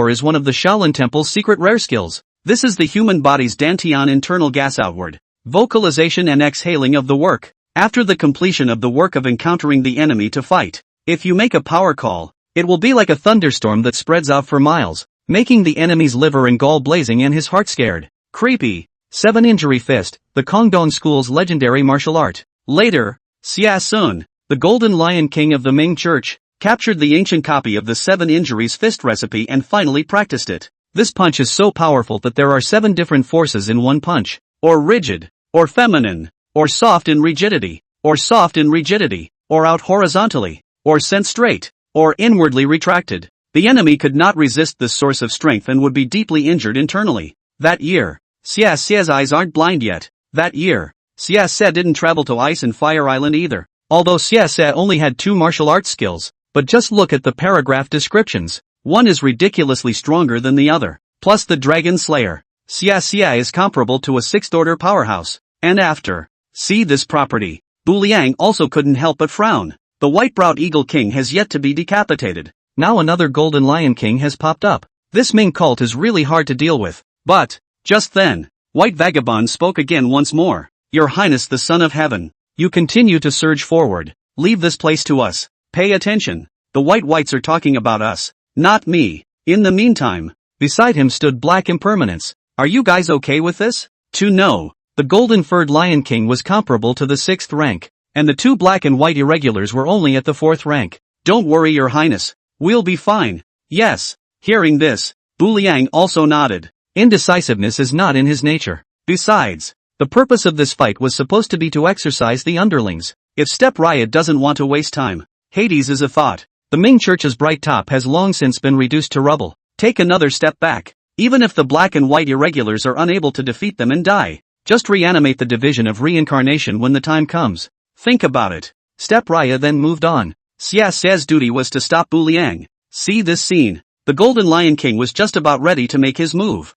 is one of the Shaolin Temple's secret rare skills. This is the human body's dantian internal gas outward. Vocalization and exhaling of the work. After the completion of the work of encountering the enemy to fight, if you make a power call, it will be like a thunderstorm that spreads out for miles, making the enemy's liver and gall blazing and his heart scared. Creepy. 7 Injury Fist, the Kongdong School's legendary martial art. Later, Xia Sun, the Golden Lion King of the Ming Church, captured the ancient copy of the 7 Injuries Fist recipe and finally practiced it. This punch is so powerful that there are 7 different forces in one punch. Or rigid, or feminine, or soft in rigidity, or out horizontally, or sent straight, or inwardly retracted. The enemy could not resist this source of strength and would be deeply injured internally. That year, Xia's eyes aren't blind yet. That year, Xia didn't travel to Ice and Fire Island either. Although Xia only had 2 martial arts skills, but just look at the paragraph descriptions. One is ridiculously stronger than the other. Plus the Dragon Slayer. Xia is comparable to a 6th order powerhouse. And after, see this property. Bu Liang also couldn't help but frown. The White-Browed Eagle King has yet to be decapitated. Now another Golden Lion King has popped up. This Ming cult is really hard to deal with. But, just then, White Vagabond spoke again once more. Your Highness the Son of Heaven, you continue to surge forward. Leave this place to us. Pay attention. The Whites are talking about us, not me. In the meantime, beside him stood Black Impermanence. Are you guys okay with this? No. The Golden-Furred Lion King was comparable to the 6th rank, and the 2 black and white irregulars were only at the 4th rank. Don't worry, Your Highness. We'll be fine. Yes. Hearing this, Bu Liang also nodded. Indecisiveness is not in his nature. Besides, the purpose of this fight was supposed to be to exercise the underlings. If Step Riot doesn't want to waste time, Hades is a thought. The Ming Church's bright top has long since been reduced to rubble. Take another step back. Even if the black and white irregulars are unable to defeat them and die, just reanimate the division of reincarnation when the time comes. Think about it. Step Raya then moved on. Xia's duty was to stop Bu Liang. See this scene. The Golden Lion King was just about ready to make his move.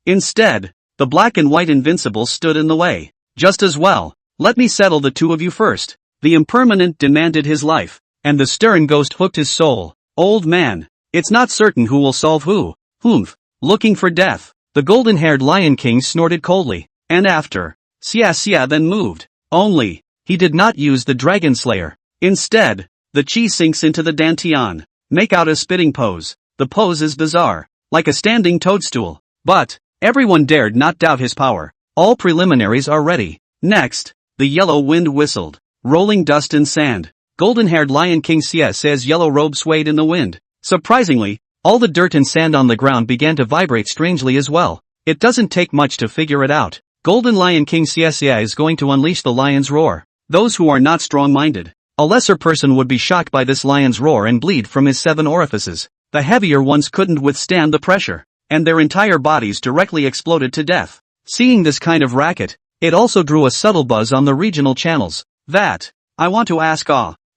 Instead, the black and white invincibles stood in the way. Just as well. Let me settle the 2 of you first. The Impermanent demanded his life, and the stern ghost hooked his soul. Old man, it's not certain who will solve who. Looking for death. The golden-haired Lion King snorted coldly, and after, Xia then moved. Only, he did not use the Dragon Slayer. Instead, the chi sinks into the dantian. Make out a spitting pose. The pose is bizarre, like a standing toadstool. But, everyone dared not doubt his power. All preliminaries are ready. Next, the yellow wind whistled, rolling dust and sand. Golden-haired Lion King Xia's yellow robe swayed in the wind. Surprisingly, all the dirt and sand on the ground began to vibrate strangely as well. It doesn't take much to figure it out. Golden Lion King Xia is going to unleash the lion's roar. Those who are not strong-minded, A lesser person would be shocked by this lion's roar and bleed from his 7 orifices. The heavier ones couldn't withstand the pressure, and their entire bodies directly exploded to death. Seeing this kind of racket, it also drew a subtle buzz on the regional channels. That, I want to ask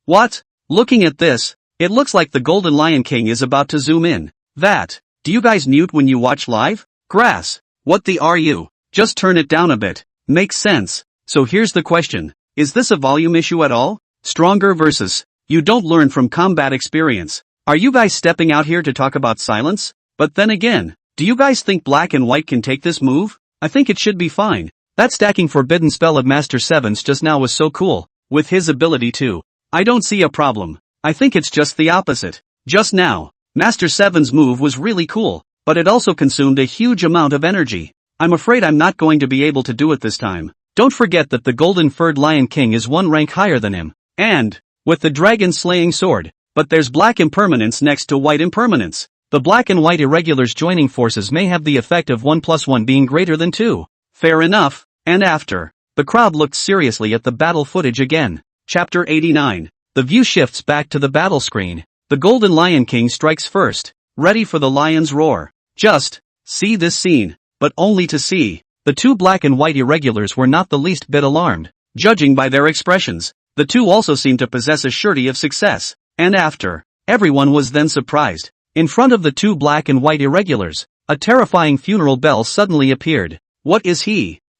what? Looking at this, it looks like the Golden Lion King is about to zoom in. That, do you guys mute when you watch live? Grass, what the are you? Just turn it down a bit. Makes sense. So here's the question. Is this a volume issue at all? Stronger versus, you don't learn from combat experience. Are you guys stepping out here to talk about silence? But then again, do you guys think black and white can take this move? I think it should be fine. That stacking forbidden spell of Master 7's just now was so cool, with his ability too. I don't see a problem. I think it's just the opposite. Just now, Master 7's move was really cool, but it also consumed a huge amount of energy. I'm afraid I'm not going to be able to do it this time. Don't forget that the Golden Furred Lion King is 1 rank higher than him. And, with the dragon slaying sword, but there's black impermanence next to white impermanence. The black and white irregulars joining forces may have the effect of 1 + 1 being greater than 2. Fair enough, and after, the crowd looked seriously at the battle footage again. Chapter 89. The view shifts back to the battle screen. The Golden Lion King strikes first, ready for the lion's roar. Just, see this scene, but only to see. The 2 black and white irregulars were not the least bit alarmed. Judging by their expressions, the 2 also seemed to possess a surety of success. And after, everyone was then surprised. In front of the 2 black and white irregulars, a terrifying funeral bell suddenly appeared. What is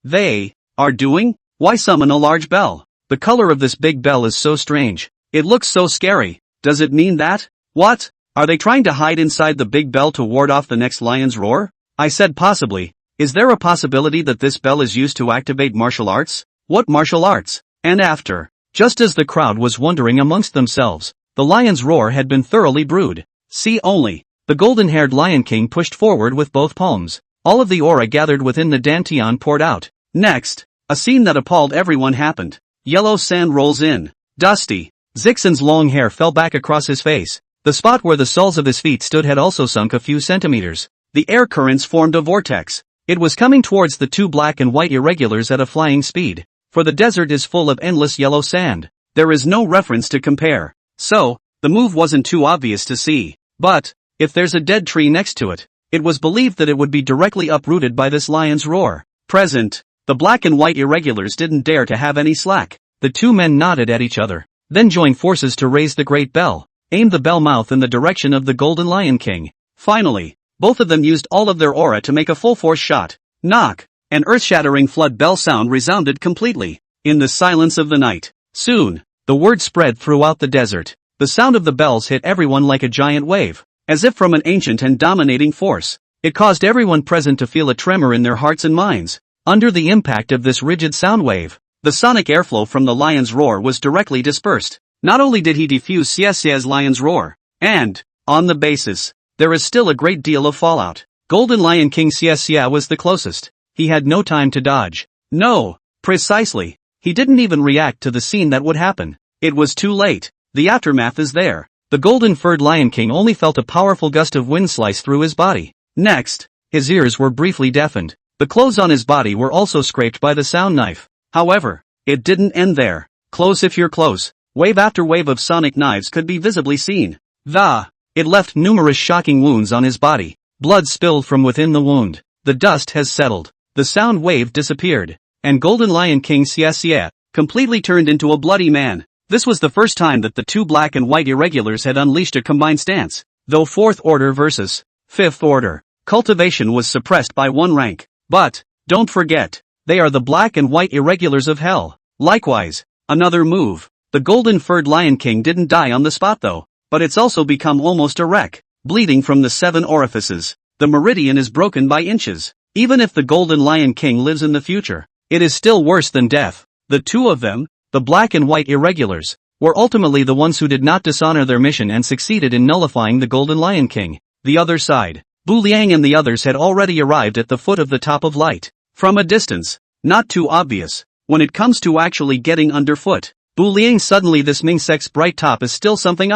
they are doing? Why summon a large bell? The color of this big bell is so strange. It looks so scary. Does it mean that? What? Are they trying to hide inside the big bell to ward off the next lion's roar? I said possibly. Is there a possibility that this bell is used to activate martial arts? What martial arts? And after, just as the crowd was wondering amongst themselves, the lion's roar had been thoroughly brewed. See only. The golden-haired Lion King pushed forward with both palms. All of the aura gathered within the dantian poured out. Next, a scene that appalled everyone happened. Yellow sand rolls in. Dusty. Zixen's long hair fell back across his face. The spot where the soles of his feet stood had also sunk a few centimeters. The air currents formed a vortex. It was coming towards the 2 black and white irregulars at a flying speed. For the desert is full of endless yellow sand. There is no reference to compare. So, the move wasn't too obvious to see. But, if there's a dead tree next to it, it was believed that it would be directly uprooted by this lion's roar. Present, the black and white irregulars didn't dare to have any slack. The 2 men nodded at each other, then joined forces to raise the great bell, aimed the bell mouth in the direction of the Golden Lion King. Finally, both of them used all of their aura to make a full-force shot. Knock! An earth-shattering flood bell sound resounded completely, in the silence of the night. Soon, the word spread throughout the desert. The sound of the bells hit everyone like a giant wave, as if from an ancient and dominating force. It caused everyone present to feel a tremor in their hearts and minds. Under the impact of this rigid sound wave, the sonic airflow from the lion's roar was directly dispersed. Not only did he defuse Xiaxia's lion's roar, and, on the basis, there is still a great deal of fallout. Golden Lion King Xiaxia was the closest. He had no time to dodge. No, precisely. He didn't even react to the scene that would happen. It was too late. The aftermath is there. The golden-furred Lion King only felt a powerful gust of wind slice through his body. Next, his ears were briefly deafened. The clothes on his body were also scraped by the sound knife. However, it didn't end there. Close if you're close. Wave after wave of sonic knives could be visibly seen. It left numerous shocking wounds on his body. Blood spilled from within the wound. The dust has settled. The sound wave disappeared. And Golden Lion King Xiaxia completely turned into a bloody man. This was the first time that the 2 black and white irregulars had unleashed a combined stance. Though 4th order versus 5th order, cultivation was suppressed by 1 rank. But, don't forget, they are the black and white irregulars of hell. Likewise, another move. The golden-furred Lion King didn't die on the spot though, but it's also become almost a wreck, bleeding from the 7 orifices. The meridian is broken by inches. Even if the Golden Lion King lives in the future, it is still worse than death. The 2 of them, the black and white irregulars, were ultimately the ones who did not dishonor their mission and succeeded in nullifying the Golden Lion King. The other side, Bu Liang and the others had already arrived at the foot of the top of light. From a distance, not too obvious. When it comes to actually getting underfoot, Bu Liang suddenly this Mingsek's bright top is still something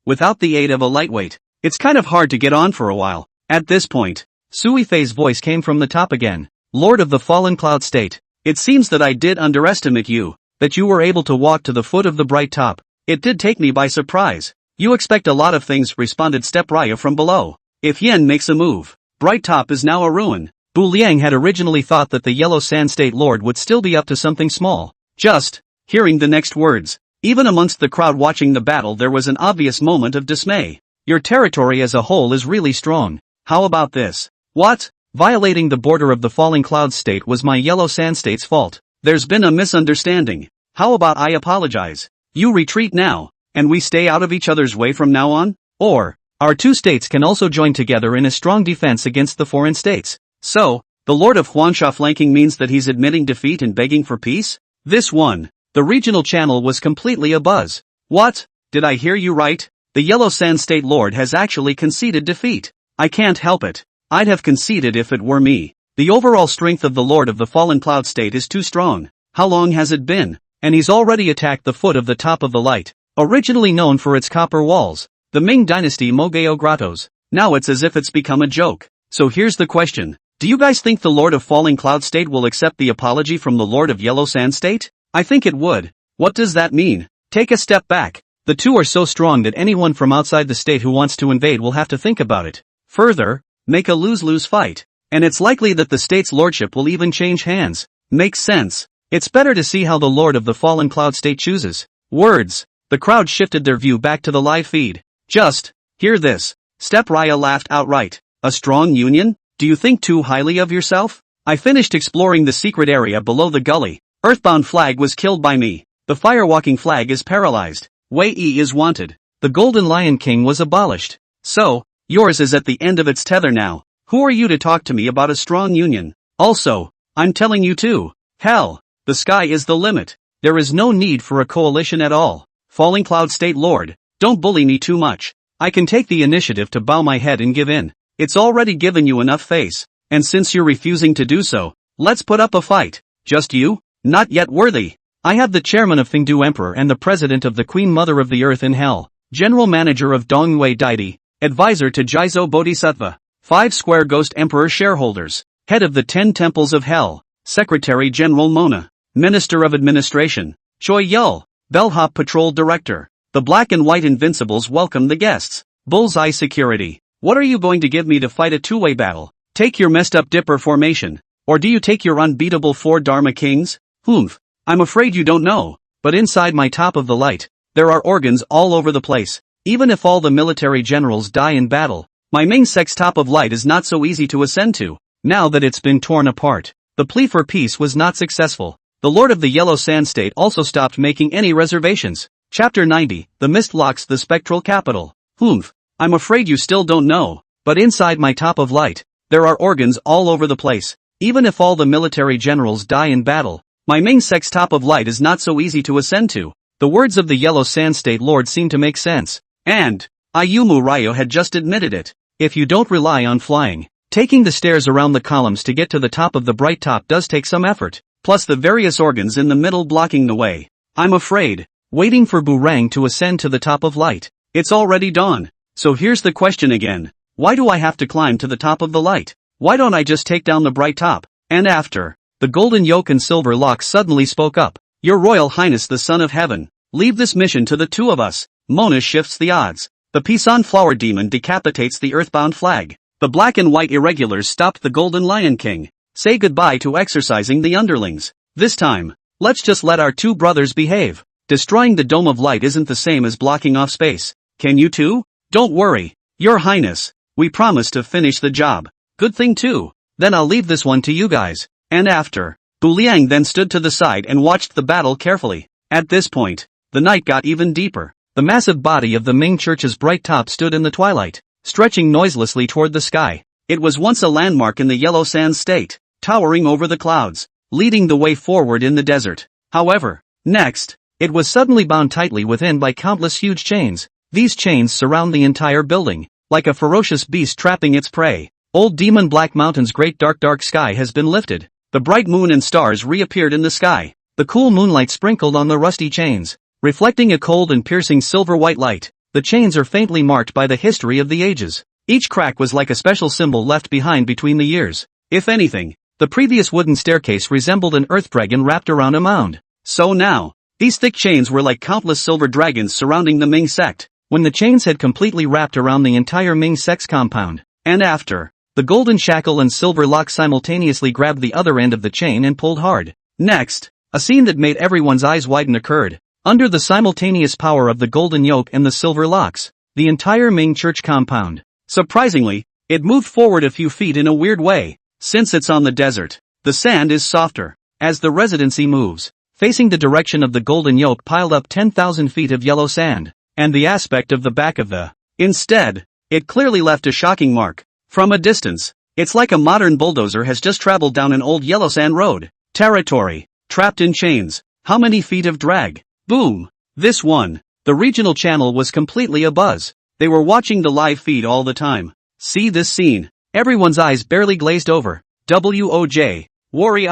without the aid of a lightweight. It's kind of hard to get on for a while. At this point, Sui Fei's voice came from the top again. Lord of the Fallen Cloud State, it seems that I did underestimate you, that you were able to walk to the foot of the bright top. It did take me by surprise. You expect a lot of things, responded Step Raya from below. If Yen makes a move, Bright Top is now a ruin. Bu Liang had originally thought that the Yellow Sand State Lord would still be up to something small. Just hearing the next words, even amongst the crowd watching the battle there was an obvious moment of dismay. Your territory as a whole is really strong. How about this? What? Violating the border of the Falling Clouds State was my Yellow Sand State's fault. There's been a misunderstanding. How about I apologize? You retreat now, and we stay out of each other's way from now on? Or, our two states can also join together in a strong defense against the foreign states. So, the Lord of Huansha flanking means that he's admitting defeat and begging for peace? This one. The regional channel was completely abuzz. What? Did I hear you right? The Yellow Sand State Lord has actually conceded defeat. I can't help it. I'd have conceded if it were me. The overall strength of the Lord of the Fallen Cloud State is too strong. How long has it been? And he's already attacked the foot of the top of the light, originally known for its copper walls, the Ming Dynasty Mogao Grottos. Now it's as if it's become a joke. So here's the question. Do you guys think the Lord of Falling Cloud State will accept the apology from the Lord of Yellow Sand State? I think it would. What does that mean? Take a step back. The two are so strong that anyone from outside the state who wants to invade will have to think about it. Further, make a lose-lose fight. And it's likely that the state's lordship will even change hands. Makes sense. It's better to see how the Lord of the Fallen Cloud State chooses words. The crowd shifted their view back to the live feed. Just hear this. Step Raya laughed outright. A strong union? Do you think too highly of yourself? I finished exploring the secret area below the gully. Earthbound flag was killed by me. The firewalking flag is paralyzed. Wei Yi is wanted. The Golden Lion King was abolished. So, yours is at the end of its tether now. Who are you to talk to me about a strong union? Also, I'm telling you too. Hell, the sky is the limit. There is no need for a coalition at all. Falling Cloud State Lord, don't bully me too much. I can take the initiative to bow my head and give in. It's already given you enough face, and since you're refusing to do so, let's put up a fight. Just you? Not yet worthy. I have the chairman of Fengdu Emperor and the president of the Queen Mother of the Earth in Hell, general manager of Dongwei Deity, advisor to Jizo Bodhisattva, 5 Square Ghost Emperor shareholders, head of the 10 Temples of Hell, Secretary General Mona, Minister of Administration, Choi Yul, Bellhop Patrol Director. The Black and White Invincibles welcome the guests. Bullseye Security. What are you going to give me to fight a two-way battle? Take your messed up Dipper formation. Or do you take your unbeatable 4 Dharma Kings? Humph. I'm afraid you don't know. But inside my top of the light, there are organs all over the place. Even if all the military generals die in battle, my Ming Sect's top of light is not so easy to ascend to. Now that it's been torn apart, the plea for peace was not successful. The Lord of the Yellow Sand State also stopped making any reservations. Chapter 90, The Mist Locks the Spectral Capital. Humph. I'm afraid you still don't know, but inside my top of light, there are organs all over the place. Even if all the military generals die in battle, my Ming Sect's top of light is not so easy to ascend to. The words of the Yellow Sand State Lord seem to make sense. And Ayumu Ryo had just admitted it. If you don't rely on flying, taking the stairs around the columns to get to the top of the bright top does take some effort, plus the various organs in the middle blocking the way. I'm afraid, waiting for Bu Rang to ascend to the top of light. It's already dawn. So here's the question again. Why do I have to climb to the top of the light? Why don't I just take down the bright top? And after, the golden yoke and silver lock suddenly spoke up. Your Royal Highness the Son of Heaven, leave this mission to the two of us. Mona shifts the odds. The Pisan Flower Demon decapitates the earthbound flag. The black and white irregulars stopped the Golden Lion King. Say goodbye to exercising the underlings. This time, let's just let our two brothers behave. Destroying the Dome of Light isn't the same as blocking off space. Can you too? Don't worry, Your Highness. We promise to finish the job. Good thing too. Then I'll leave this one to you guys. And after, Bu Liang then stood to the side and watched the battle carefully. At this point, the night got even deeper. The massive body of the Ming Church's bright top stood in the twilight, stretching noiselessly toward the sky. It was once a landmark in the Yellow Sand State, towering over the clouds, leading the way forward in the desert. However, next, it was suddenly bound tightly within by countless huge chains. These chains surround the entire building, like a ferocious beast trapping its prey. Old Demon Black Mountain's great dark sky has been lifted. The bright moon and stars reappeared in the sky. The cool moonlight sprinkled on the rusty chains, reflecting a cold and piercing silver-white light. The chains are faintly marked by the history of the ages. Each crack was like a special symbol left behind between the years. If anything, the previous wooden staircase resembled an earth dragon wrapped around a mound. So now, These thick chains were like countless silver dragons surrounding the Ming sect. When the chains had completely wrapped around the entire Ming sect's compound, and after, the golden shackle and silver lock simultaneously grabbed the other end of the chain and pulled hard. Next, a scene that made everyone's eyes widen occurred. Under the simultaneous power of the golden yoke and the silver locks, the entire Ming church compound, surprisingly, it moved forward a few feet in a weird way. Since it's on the desert, the sand is softer. As the residency moves, facing the direction of the golden yoke piled up 10,000 feet of yellow sand, and the aspect of the back of the. Instead, it clearly left a shocking mark. From a distance, it's like a modern bulldozer has just traveled down an old yellow sand road. Territory. Trapped in chains. How many feet of drag? Boom. This one. The regional channel was completely abuzz. They were watching the live feed all the time. See this scene. Everyone's eyes barely glazed over. WOJ. Worry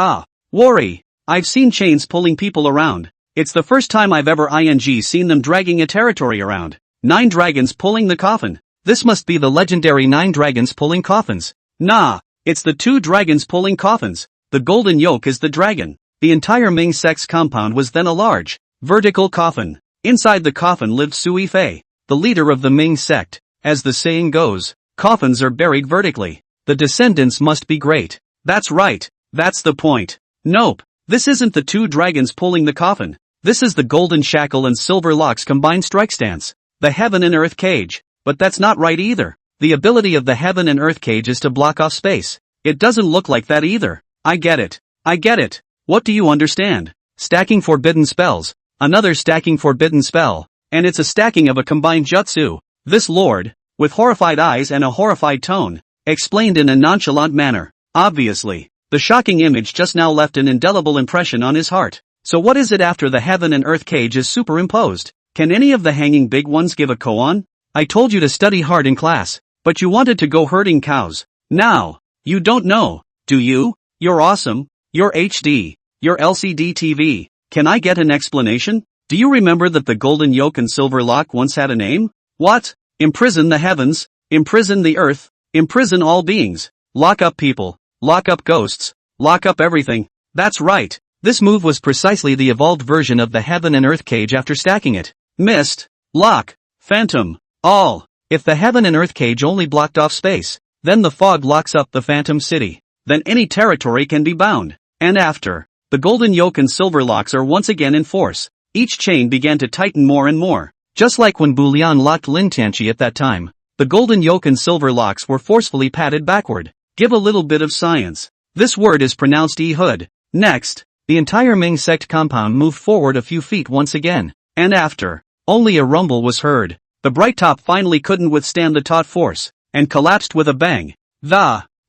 Worry. I've seen chains pulling people around. It's the first time I've ever seen them dragging a territory around. 9 dragons pulling the coffin. This must be the legendary 9 dragons pulling coffins. Nah, it's the 2 dragons pulling coffins. The golden yoke is the dragon. The entire Ming sect's compound was then a large, vertical coffin. Inside the coffin lived Sui Fei, the leader of the Ming sect. As the saying goes, coffins are buried vertically. The descendants must be great. That's right, that's the point. Nope, this isn't the 2 dragons pulling the coffin. This is the golden shackle and silver locks combined strike stance. The heaven and earth cage. But that's not right either. The ability of the heaven and earth cage is to block off space. It doesn't look like that either. I get it. What do you understand? Stacking forbidden spells. Another stacking forbidden spell. And it's a stacking of a combined jutsu. This lord, with horrified eyes and a horrified tone, explained in a nonchalant manner. Obviously, the shocking image just now left an indelible impression on his heart. So what is it after the heaven and earth cage is superimposed? Can any of the hanging big ones give a koan? I told you to study hard in class, but you wanted to go herding cows. Now, you don't know, do you? You're awesome. You're HD. You're LCD TV. Can I get an explanation? Do you remember that the golden yoke and silver lock once had a name? What? Imprison the heavens, imprison the earth, imprison all beings, lock up people, lock up ghosts, lock up everything. That's right. This move was precisely the evolved version of the heaven and earth cage after stacking it. Mist, lock, phantom, all. If the heaven and earth cage only blocked off space, then the fog locks up the phantom city. Then any territory can be bound. And after, the golden yoke and silver locks are once again in force. Each chain began to tighten more and more. Just like when Bu Liang locked Lin Tianqi at that time, the golden yoke and silver locks were forcefully patted backward. Give a little bit of science. This word is pronounced Ehud. Next, the entire Ming sect compound moved forward a few feet once again, and after, only a rumble was heard. The bright top finally couldn't withstand the taut force, and collapsed with a bang.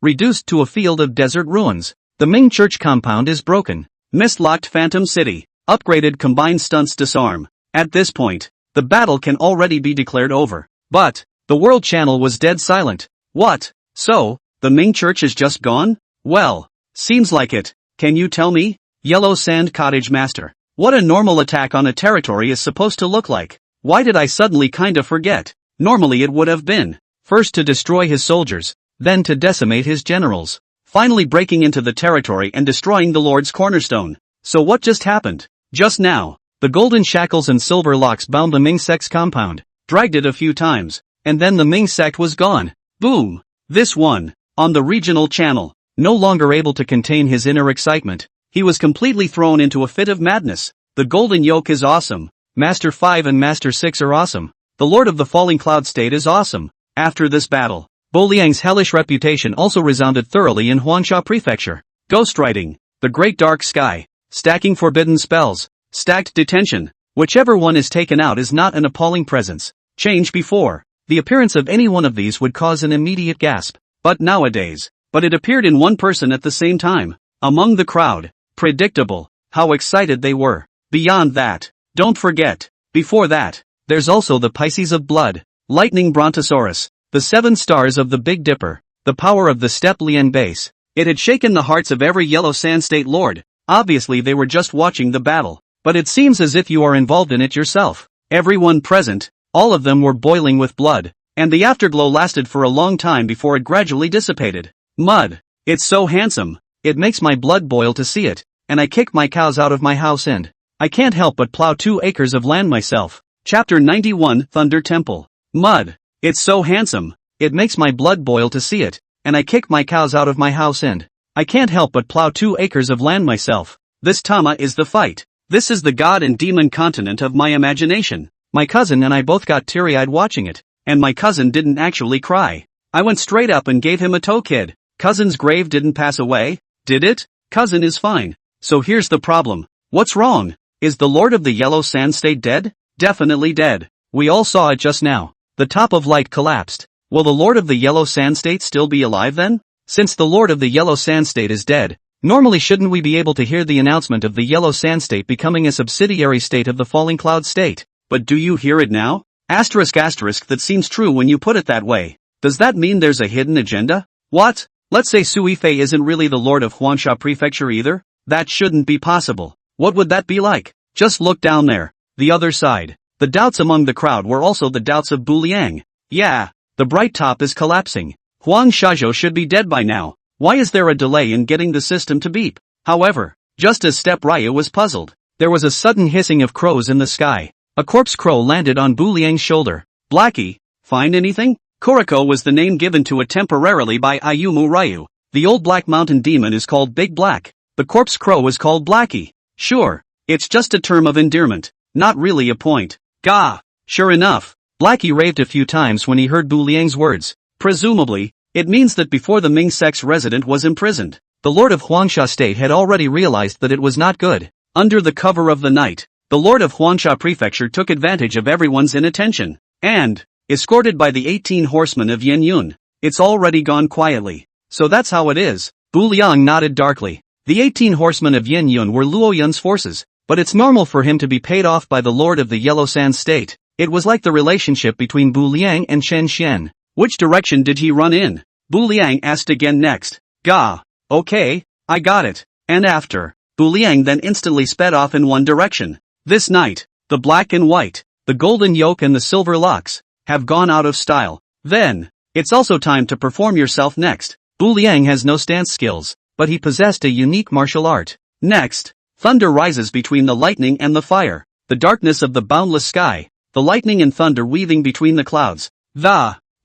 Reduced to a field of desert ruins. The Ming church compound is broken. Mist-locked Phantom City. Upgraded combined stunts disarm. At this point, the battle can already be declared over. But, the world channel was dead silent. What? So, the Ming church is just gone? Well, seems like it. Can you tell me? Yellow Sand Cottage Master. What a normal attack on a territory is supposed to look like. Why did I suddenly kinda forget? Normally it would have been, first to destroy his soldiers, then to decimate his generals, finally breaking into the territory and destroying the Lord's cornerstone. So what just happened? Just now, the golden shackles and silver locks bound the Ming sect's compound, dragged it a few times, and then the Ming sect was gone. Boom! This one, on the regional channel, no longer able to contain his inner excitement. He was completely thrown into a fit of madness. The golden yoke is awesome. Master 5 and Master 6 are awesome. The Lord of the Falling Cloud State is awesome. After this battle, Bu Liang's hellish reputation also resounded thoroughly in Huangsha Prefecture. Ghostwriting, the Great Dark Sky, stacking forbidden spells, stacked detention. Whichever one is taken out is not an appalling presence. Change before. The appearance of any one of these would cause an immediate gasp. But nowadays, it appeared in one person at the same time. Among the crowd. Predictable. How excited they were. Beyond that, don't forget, before that, there's also the Pisces of Blood, Lightning Brontosaurus, the 7 stars of the Big Dipper, the power of the Steppe Lian base. It had shaken the hearts of every Yellow Sand State lord. Obviously they were just watching the battle, but it seems as if you are involved in it yourself. Everyone present, all of them were boiling with blood, and the afterglow lasted for a long time before it gradually dissipated. Mud. It's so handsome, it makes my blood boil to see it, and I kick my cows out of my house and I can't help but plow 2 acres of land myself. Chapter 91 Thunder Temple. Mud. It's so handsome. It makes my blood boil to see it, and I kick my cows out of my house and I can't help but plow 2 acres of land myself. This Tama is the fight. This is the god and demon continent of my imagination. My cousin and I both got teary-eyed watching it, and my cousin didn't actually cry. I went straight up and gave him a toe kid. Cousin's grave didn't pass away, did it? Cousin is fine. So here's the problem. What's wrong? Is the Lord of the Yellow Sand State dead? Definitely dead. We all saw it just now. The top of light collapsed. Will the Lord of the Yellow Sand State still be alive then? Since the Lord of the Yellow Sand State is dead, normally shouldn't we be able to hear the announcement of the Yellow Sand State becoming a subsidiary state of the Falling Cloud State? But do you hear it now? Asterisk asterisk, that seems true when you put it that way. Does that mean there's a hidden agenda? What? Let's say Sui Fei isn't really the Lord of Huangsha Prefecture either? That shouldn't be possible. What would that be like? Just look down there. The other side. The doubts among the crowd were also the doubts of Bu Liang. Yeah, the bright top is collapsing. Huang Shazhou should be dead by now. Why is there a delay in getting the system to beep? However, just as Step Raya was puzzled, there was a sudden hissing of crows in the sky. A corpse crow landed on Bu Liang's shoulder. Blackie, find anything? Kuriko was the name given to it temporarily by Ayumu Ryu. The old black mountain demon is called Big Black. The corpse crow is called Blackie. Sure, it's just a term of endearment, not really a point. Gah! Sure enough, Blackie raved a few times when he heard Bu Liang's words. Presumably, it means that before the Ming Sect's resident was imprisoned, the Lord of Huangsha State had already realized that it was not good. Under the cover of the night, the Lord of Huangsha Prefecture took advantage of everyone's inattention, and, escorted by the 18 horsemen of Yen Yun, it's already gone quietly. So that's how it is. Bu Liang nodded darkly. The 18 horsemen of Yen Yun were Luo Yun's forces, but it's normal for him to be paid off by the Lord of the Yellow Sand State. It was like the relationship between Bu Liang and Chen Xian. Which direction did he run in? Bu Liang asked again next. Gah. Okay, I got it. And after, Bu Liang then instantly sped off in one direction. This night, the black and white, the golden yoke and the silver locks, have gone out of style. Then, it's also time to perform yourself next. Bu Liang has no stance skills, but he possessed a unique martial art. Next, thunder rises between the lightning and the fire, the darkness of the boundless sky, the lightning and thunder weaving between the clouds.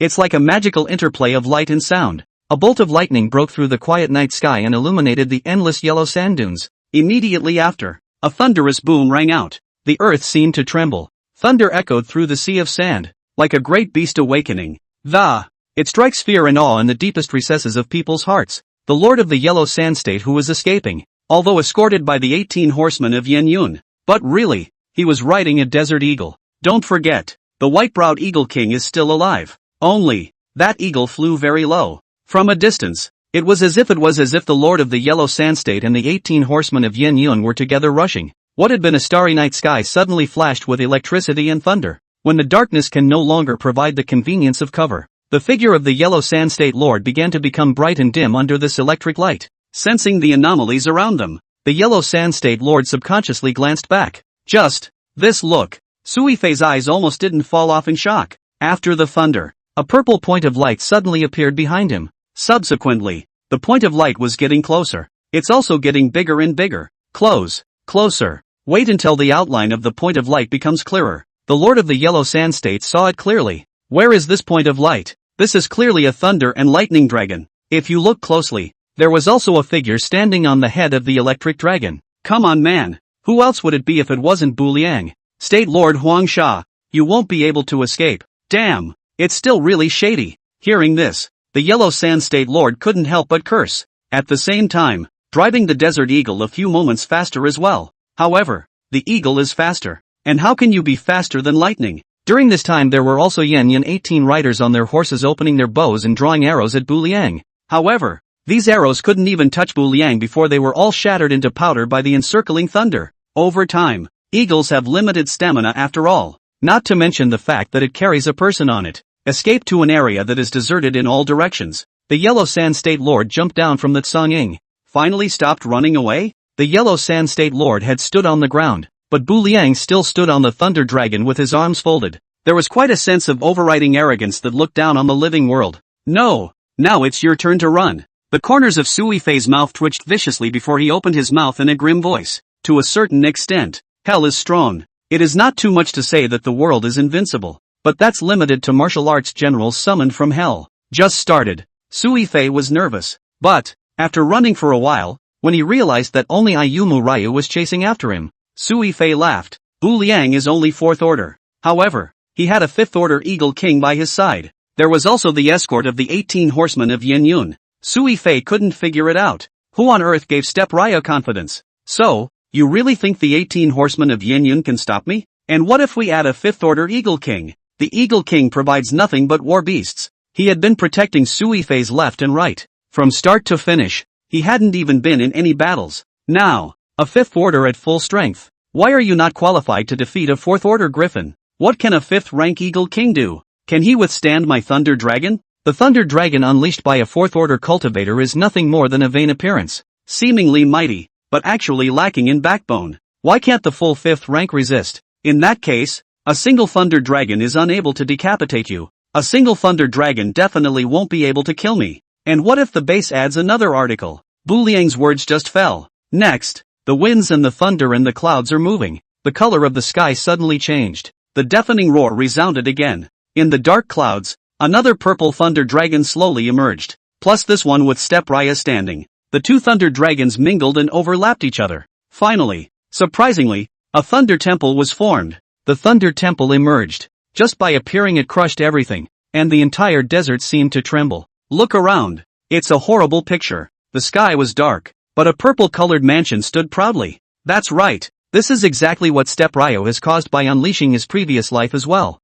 It's like a magical interplay of light and sound. A bolt of lightning broke through the quiet night sky and illuminated the endless yellow sand dunes. Immediately after, a thunderous boom rang out. The earth seemed to tremble. Thunder echoed through the sea of sand, like a great beast awakening. It strikes fear and awe in the deepest recesses of people's hearts. The Lord of the Yellow Sand State who was escaping, although escorted by the 18 horsemen of Yen Yun. But really, he was riding a desert eagle. Don't forget, the white-browed Eagle King is still alive. Only, that eagle flew very low. From a distance, it was as if the Lord of the Yellow Sand State and the 18 horsemen of Yen Yun were together rushing. What had been a starry night sky suddenly flashed with electricity and thunder. When the darkness can no longer provide the convenience of cover, the figure of the Yellow Sand State Lord began to become bright and dim under this electric light. Sensing the anomalies around them, the Yellow Sand State Lord subconsciously glanced back. Just this look. Sui Fei's eyes almost didn't fall off in shock. After the thunder, a purple point of light suddenly appeared behind him. Subsequently, the point of light was getting closer. It's also getting bigger and bigger. Closer. Wait until the outline of the point of light becomes clearer. The Lord of the Yellow Sand State saw it clearly. Where is this point of light? This is clearly a thunder and lightning dragon. If you look closely, there was also a figure standing on the head of the electric dragon. Come on man, who else would it be if it wasn't Bu Liang? State Lord Huangsha, you won't be able to escape. Damn, it's still really shady. Hearing this, the Yellow Sand State Lord couldn't help but curse. At the same time, driving the Desert Eagle a few moments faster as well. However, the eagle is faster. And how can you be faster than lightning? During this time there were also Yen Yun 18 riders on their horses opening their bows and drawing arrows at Bu Liang. However, these arrows couldn't even touch Bu Liang before they were all shattered into powder by the encircling thunder. Over time, eagles have limited stamina after all. Not to mention the fact that it carries a person on it. Escape to an area that is deserted in all directions. The Yellow Sand State Lord jumped down from the Tsanying. Finally stopped running away? The Yellow Sand State Lord had stood on the ground, but Bu Liang still stood on the Thunder Dragon with his arms folded. There was quite a sense of overriding arrogance that looked down on the living world. No, now it's your turn to run. The corners of Sui Fei's mouth twitched viciously before he opened his mouth in a grim voice. To a certain extent, Hell is strong. It is not too much to say that the world is invincible. But that's limited to martial arts generals summoned from hell. Just started. Sui Fei was nervous. But, after running for a while, when he realized that only Ayumu Ryu was chasing after him, Sui Fei laughed. Bu Liang is only 4th order. However, he had a 5th order Eagle King by his side. There was also the escort of the 18 horsemen of Yin Yun. Sui Fei couldn't figure it out. Who on earth gave Step Ryu confidence? So, you really think the 18 horsemen of Yin Yun can stop me? And what if we add a 5th order Eagle King? The Eagle King provides nothing but war beasts. He had been protecting Sui Fei's left and right. From start to finish, he hadn't even been in any battles. Now, a 5th order at full strength. Why are you not qualified to defeat a 4th order Griffin? What can a 5th rank Eagle King do? Can he withstand my Thunder Dragon? The Thunder Dragon unleashed by a 4th order cultivator is nothing more than a vain appearance. Seemingly mighty, but actually lacking in backbone. Why can't the full 5th rank resist? In that case, a single Thunder Dragon is unable to decapitate you. A single Thunder Dragon definitely won't be able to kill me. And what if the base adds another article? Bu Liang's words just fell. Next, the winds and the thunder and the clouds are moving. The color of the sky suddenly changed. The deafening roar resounded again. In the dark clouds, another purple Thunder Dragon slowly emerged. Plus this one with Step Ryu standing. The two Thunder Dragons mingled and overlapped each other. Finally, surprisingly, a Thunder Temple was formed. The Thunder Temple emerged. Just by appearing it crushed everything, and the entire desert seemed to tremble. Look around. It's a horrible picture. The sky was dark, but a purple-colored mansion stood proudly. That's right. This is exactly what Step Ryu has caused by unleashing his previous life as well.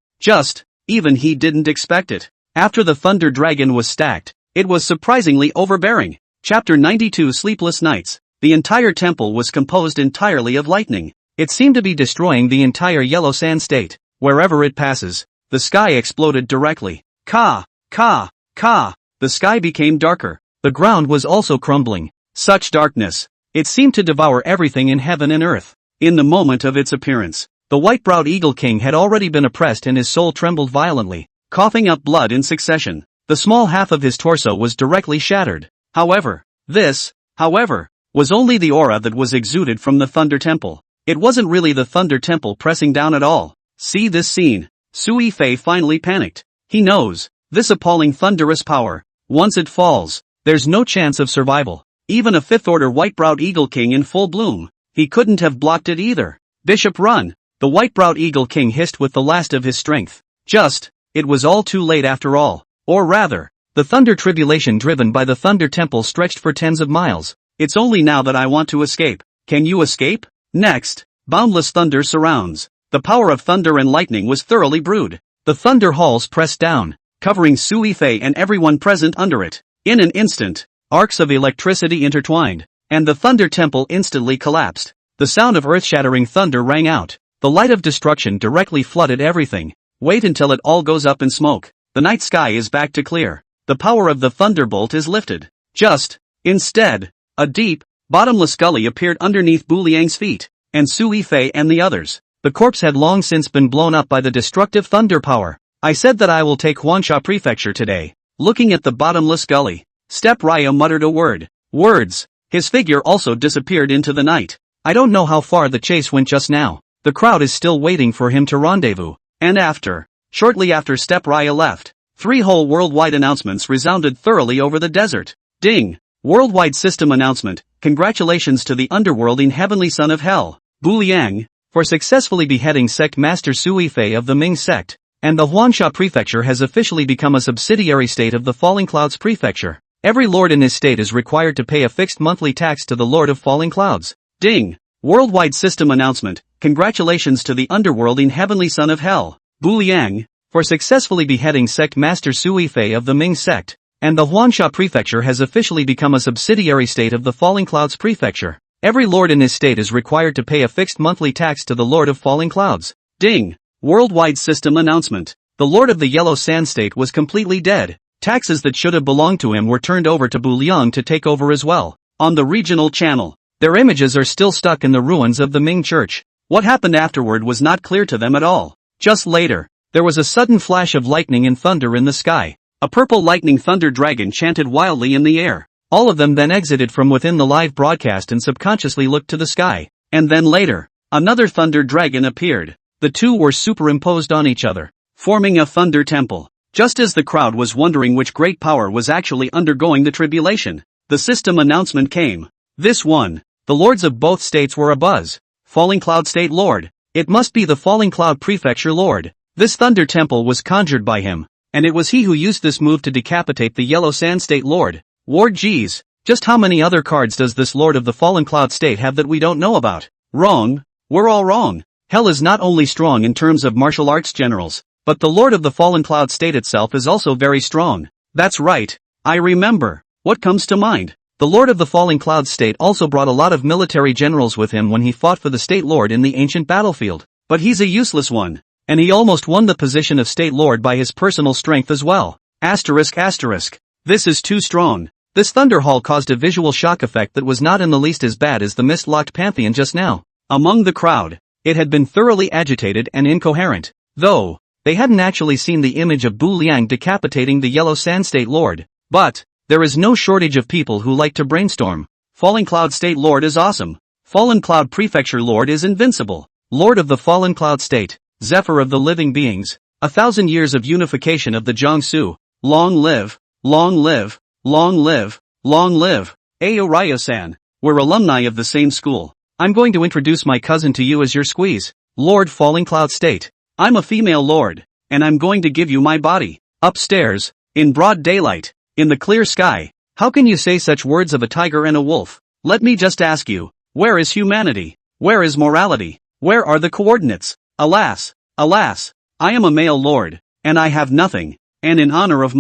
Even he didn't expect it. After the Thunder Dragon was stacked, it was surprisingly overbearing. Chapter 92 Sleepless Nights. The entire temple was composed entirely of lightning. It seemed to be destroying the entire Yellow Sand state. Wherever it passes, the sky exploded directly. Ka! Ka! Ka! The sky became darker. The ground was also crumbling. Such darkness. It seemed to devour everything in heaven and earth. In the moment of its appearance, the white-browed Eagle King had already been oppressed and his soul trembled violently, coughing up blood in succession. The small half of his torso was directly shattered. However, this was only the aura that was exuded from the Thunder Temple. It wasn't really the Thunder Temple pressing down at all. See this scene. Sui Fei finally panicked. He knows, this appalling thunderous power, once it falls, there's no chance of survival. Even a 5th order white-browed Eagle King in full bloom, he couldn't have blocked it either. Bishop run! The white-browed Eagle King hissed with the last of his strength. It was all too late after all. Or rather, the thunder tribulation driven by the Thunder Temple stretched for tens of miles. It's only now that I want to escape. Can you escape? Next, boundless thunder surrounds. The power of thunder and lightning was thoroughly brewed. The thunder halls pressed down, covering Sui Fei and everyone present under it. In an instant, arcs of electricity intertwined, and the Thunder Temple instantly collapsed. The sound of earth-shattering thunder rang out. The light of destruction directly flooded everything. Wait until it all goes up in smoke. The night sky is back to clear. The power of the thunderbolt is lifted. Instead, a deep, bottomless gully appeared underneath Bu Liang's feet, and Sui Fei and the others. The corpse had long since been blown up by the destructive thunder power. I said that I will take Huangsha Prefecture today. Looking at the bottomless gully, Step Ryu muttered a word. Words. His figure also disappeared into the night. I don't know how far the chase went just now. The crowd is still waiting for him to rendezvous. And shortly after Step Ryu left, 3 whole worldwide announcements resounded thoroughly over the desert. Ding! Worldwide system announcement. Congratulations to the underworlding heavenly son of hell, Bu Liang, for successfully beheading sect master Sui Fei of the Ming sect. And the Huangsha Prefecture has officially become a subsidiary state of the Falling Clouds Prefecture. Every lord in his state is required to pay a fixed monthly tax to the Lord of Falling Clouds. Ding! Worldwide system announcement. Congratulations to the underworlding heavenly son of hell, Bu Liang, for successfully beheading sect master Sui Fei of the Ming sect. And the Huangsha Prefecture has officially become a subsidiary state of the Falling Clouds Prefecture. Every lord in his state is required to pay a fixed monthly tax to the Lord of Falling Clouds. Ding! Worldwide system announcement. The Lord of the Yellow Sand State was completely dead. Taxes that should have belonged to him were turned over to Bu Liang to take over as well. On the regional channel, their images are still stuck in the ruins of the Ming Church. What happened afterward was not clear to them at all. Just later, there was a sudden flash of lightning and thunder in the sky. A purple lightning thunder dragon chanted wildly in the air. All of them then exited from within the live broadcast and subconsciously looked to the sky. And then later, another thunder dragon appeared. The two were superimposed on each other, forming a thunder temple. Just as the crowd was wondering which great power was actually undergoing the tribulation, the system announcement came. This one. The lords of both states were abuzz. Falling Cloud State Lord. It must be the Falling Cloud Prefecture Lord. This thunder temple was conjured by him, and it was he who used this move to decapitate the Yellow Sand State Lord. Ward geez, just how many other cards does this Lord of the Fallen Cloud State have that we don't know about? Wrong. We're all wrong. Hell is not only strong in terms of martial arts generals, but the Lord of the Fallen Cloud State itself is also very strong. That's right. I remember. What comes to mind? The Lord of the Falling Cloud State also brought a lot of military generals with him when he fought for the State Lord in the ancient battlefield. But he's a useless one. And he almost won the position of State Lord by his personal strength as well. Asterisk asterisk. This is too strong. This Thunder Hall caused a visual shock effect that was not in the least as bad as the mist-locked Pantheon just now. Among the crowd, it had been thoroughly agitated and incoherent. Though, they hadn't actually seen the image of Bu Liang decapitating the Yellow Sand State Lord. But there is no shortage of people who like to brainstorm. Falling Cloud State Lord is awesome. Fallen Cloud Prefecture Lord is invincible. Lord of the Fallen Cloud State, Zephyr of the living beings, 1,000 years of unification of the Jiangsu. Long live, long live, long live, long live. Ayo Ryo-san, we're alumni of the same school. I'm going to introduce my cousin to you as your squeeze. Lord Falling Cloud State. I'm a female lord, and I'm going to give you my body. Upstairs, in broad daylight, in the clear sky. How can you say such words of a tiger and a wolf? Let me just ask you, where is humanity? Where is morality? Where are the coordinates? Alas, alas, I am a male lord, and I have nothing, and in honor of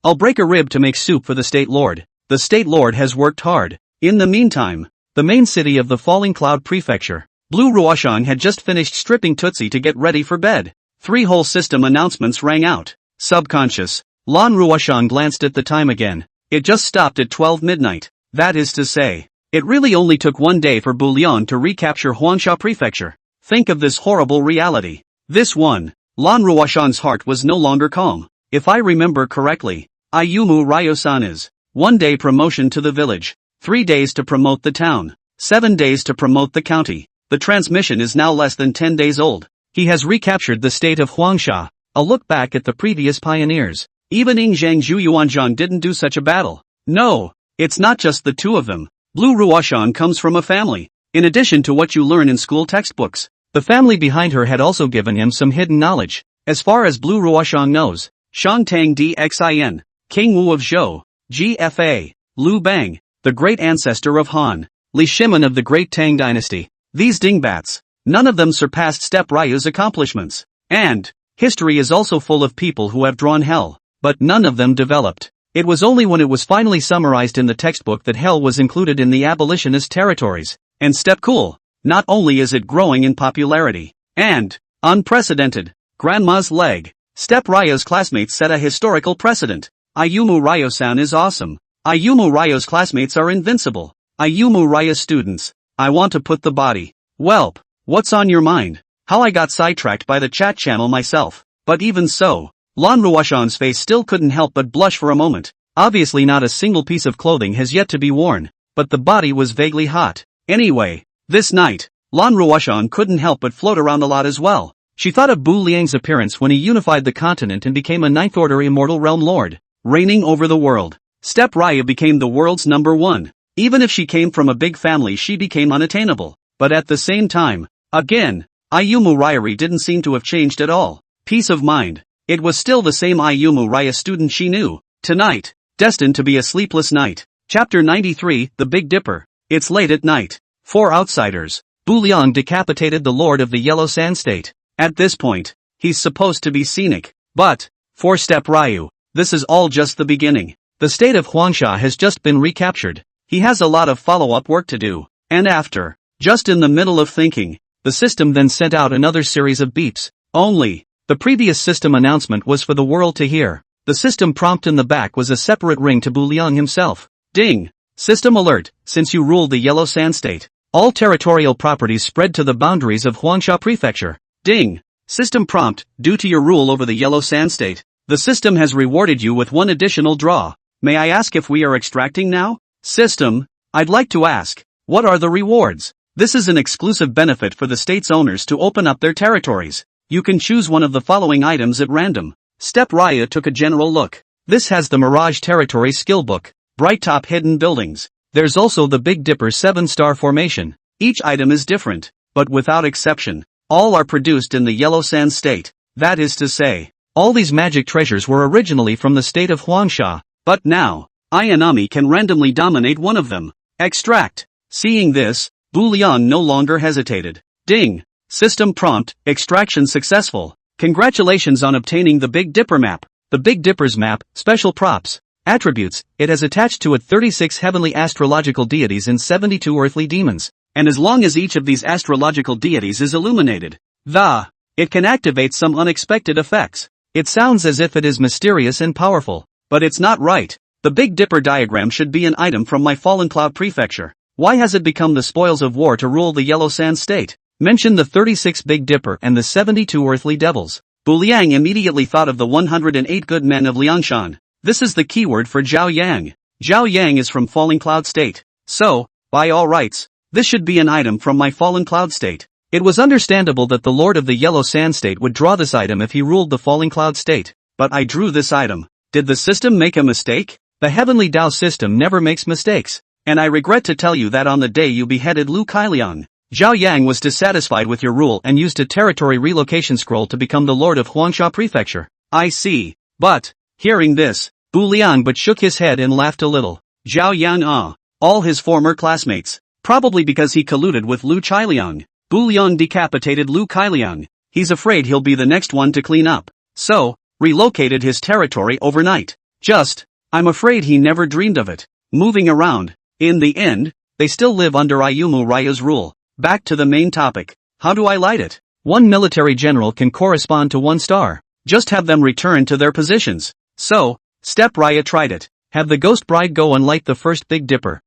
I'll break a rib to make soup for the State Lord. The State Lord has worked hard. In the meantime, the main city of the Falling Cloud Prefecture, Bu Liang had just finished stripping Tootsie to get ready for bed. 3 whole system announcements rang out. Subconscious. Lan Ruoshang glanced at the time again. It just stopped at 12 midnight. That is to say, it really only took 1 day for Bu Liang to recapture Huangsha Prefecture. Think of this horrible reality. This one. Lan Ruoshang's heart was no longer calm. If I remember correctly, Ayumu Ryo-san is 1 day promotion to the village, 3 days to promote the town, 7 days to promote the county. The transmission is now less than 10 days old. He has recaptured the state of Huangsha. A look back at the previous pioneers. Even Ying Zheng Zhu Yuanzhang didn't do such a battle. No, it's not just the two of them. Bu Liang comes from a family. In addition to what you learn in school textbooks, the family behind her had also given him some hidden knowledge. As far as Bu Liang knows, Shangtang Dxin, King Wu of Zhou, GFA, Liu Bang, the great ancestor of Han, Li Shimen of the great Tang dynasty. These dingbats, none of them surpassed Step Ryu's accomplishments. And history is also full of people who have drawn hell, but none of them developed. It was only when it was finally summarized in the textbook that hell was included in the abolitionist territories. And Step Cool, not only is it growing in popularity, and unprecedented, Grandma's leg, Step Ryu's classmates set a historical precedent. Ayumu Ryo-san is awesome. Ayumu Ryo's classmates are invincible. Ayumu Ryo's students. I want to put the body. Welp, what's on your mind? How I got sidetracked by the chat channel myself. But even so, Lan Ruoshang's face still couldn't help but blush for a moment. Obviously not a single piece of clothing has yet to be worn, but the body was vaguely hot. Anyway, this night, Lan Ruoshang couldn't help but float around a lot as well. She thought of Bu Liang's appearance when he unified the continent and became a 9th Order Immortal Realm Lord, reigning over the world. Step Ryu became the world's #1. Even if she came from a big family, she became unattainable. But at the same time, again, Ayumu Ryuri didn't seem to have changed at all. Peace of mind. It was still the same Ayumu Ryu student she knew. Tonight, destined to be a sleepless night. Chapter 93, The Big Dipper. It's late at night. 4 outsiders. Bu Liang decapitated the Lord of the Yellow Sand State. At this point, he's supposed to be scenic. But, for Step Ryu, this is all just the beginning. The state of Huangsha has just been recaptured. He has a lot of follow-up work to do. And after, just in the middle of thinking, the system then sent out another series of beeps. Only, the previous system announcement was for the world to hear. The system prompt in the back was a separate ring to Bu Liang himself. Ding! System alert, since you ruled the Yellow Sand State, all territorial properties spread to the boundaries of Huangsha Prefecture. Ding! System prompt, due to your rule over the Yellow Sand State, the system has rewarded you with 1 additional draw. May I ask if we are extracting now? System, I'd like to ask, what are the rewards? This is an exclusive benefit for the state's owners to open up their territories. You can choose one of the following items at random. Step Raya took a general look. This has the Mirage Territory skill book. Bright top hidden buildings. There's also the Big Dipper 7-star formation. Each item is different, but without exception, all are produced in the Yellow Sand State. That is to say, all these magic treasures were originally from the state of Huangsha, but now, Ayanami can randomly dominate one of them. Extract. Seeing this, Bu Liang no longer hesitated. Ding! System prompt, extraction successful. Congratulations on obtaining the Big Dipper map. The Big Dipper's map, special props. Attributes, it has attached to it 36 heavenly astrological deities and 72 earthly demons. And as long as each of these astrological deities is illuminated, it can activate some unexpected effects. It sounds as if it is mysterious and powerful, but it's not right. The Big Dipper diagram should be an item from my Fallen Cloud Prefecture. Why has it become the spoils of war to rule the Yellow Sand State? Mention the 36 Big Dipper and the 72 earthly devils. Bu Liang immediately thought of the 108 good men of Liangshan. This is the keyword for Zhao Yang. Zhao Yang is from Falling Cloud State. So, by all rights, this should be an item from my Fallen Cloud State. It was understandable that the Lord of the Yellow Sand State would draw this item if he ruled the Falling Cloud State. But I drew this item. Did the system make a mistake? The Heavenly Dao system never makes mistakes. And I regret to tell you that on the day you beheaded Lu Kailiang, Zhao Yang was dissatisfied with your rule and used a territory relocation scroll to become the Lord of Huangsha Prefecture. I see. But, hearing this, Bu Liang but shook his head and laughed a little. Zhao Yang all his former classmates. Probably because he colluded with Lu Kailiang. Bu Liang decapitated Lu Kailiang. He's afraid he'll be the next one to clean up. So, relocated his territory overnight. I'm afraid he never dreamed of it. Moving around. In the end, they still live under Ayumu Raya's rule. Back to the main topic. How do I light it? One military general can correspond to 1 star. Just have them return to their positions. So, Step Raya tried it. Have the Ghost Bride go and light the first Big Dipper.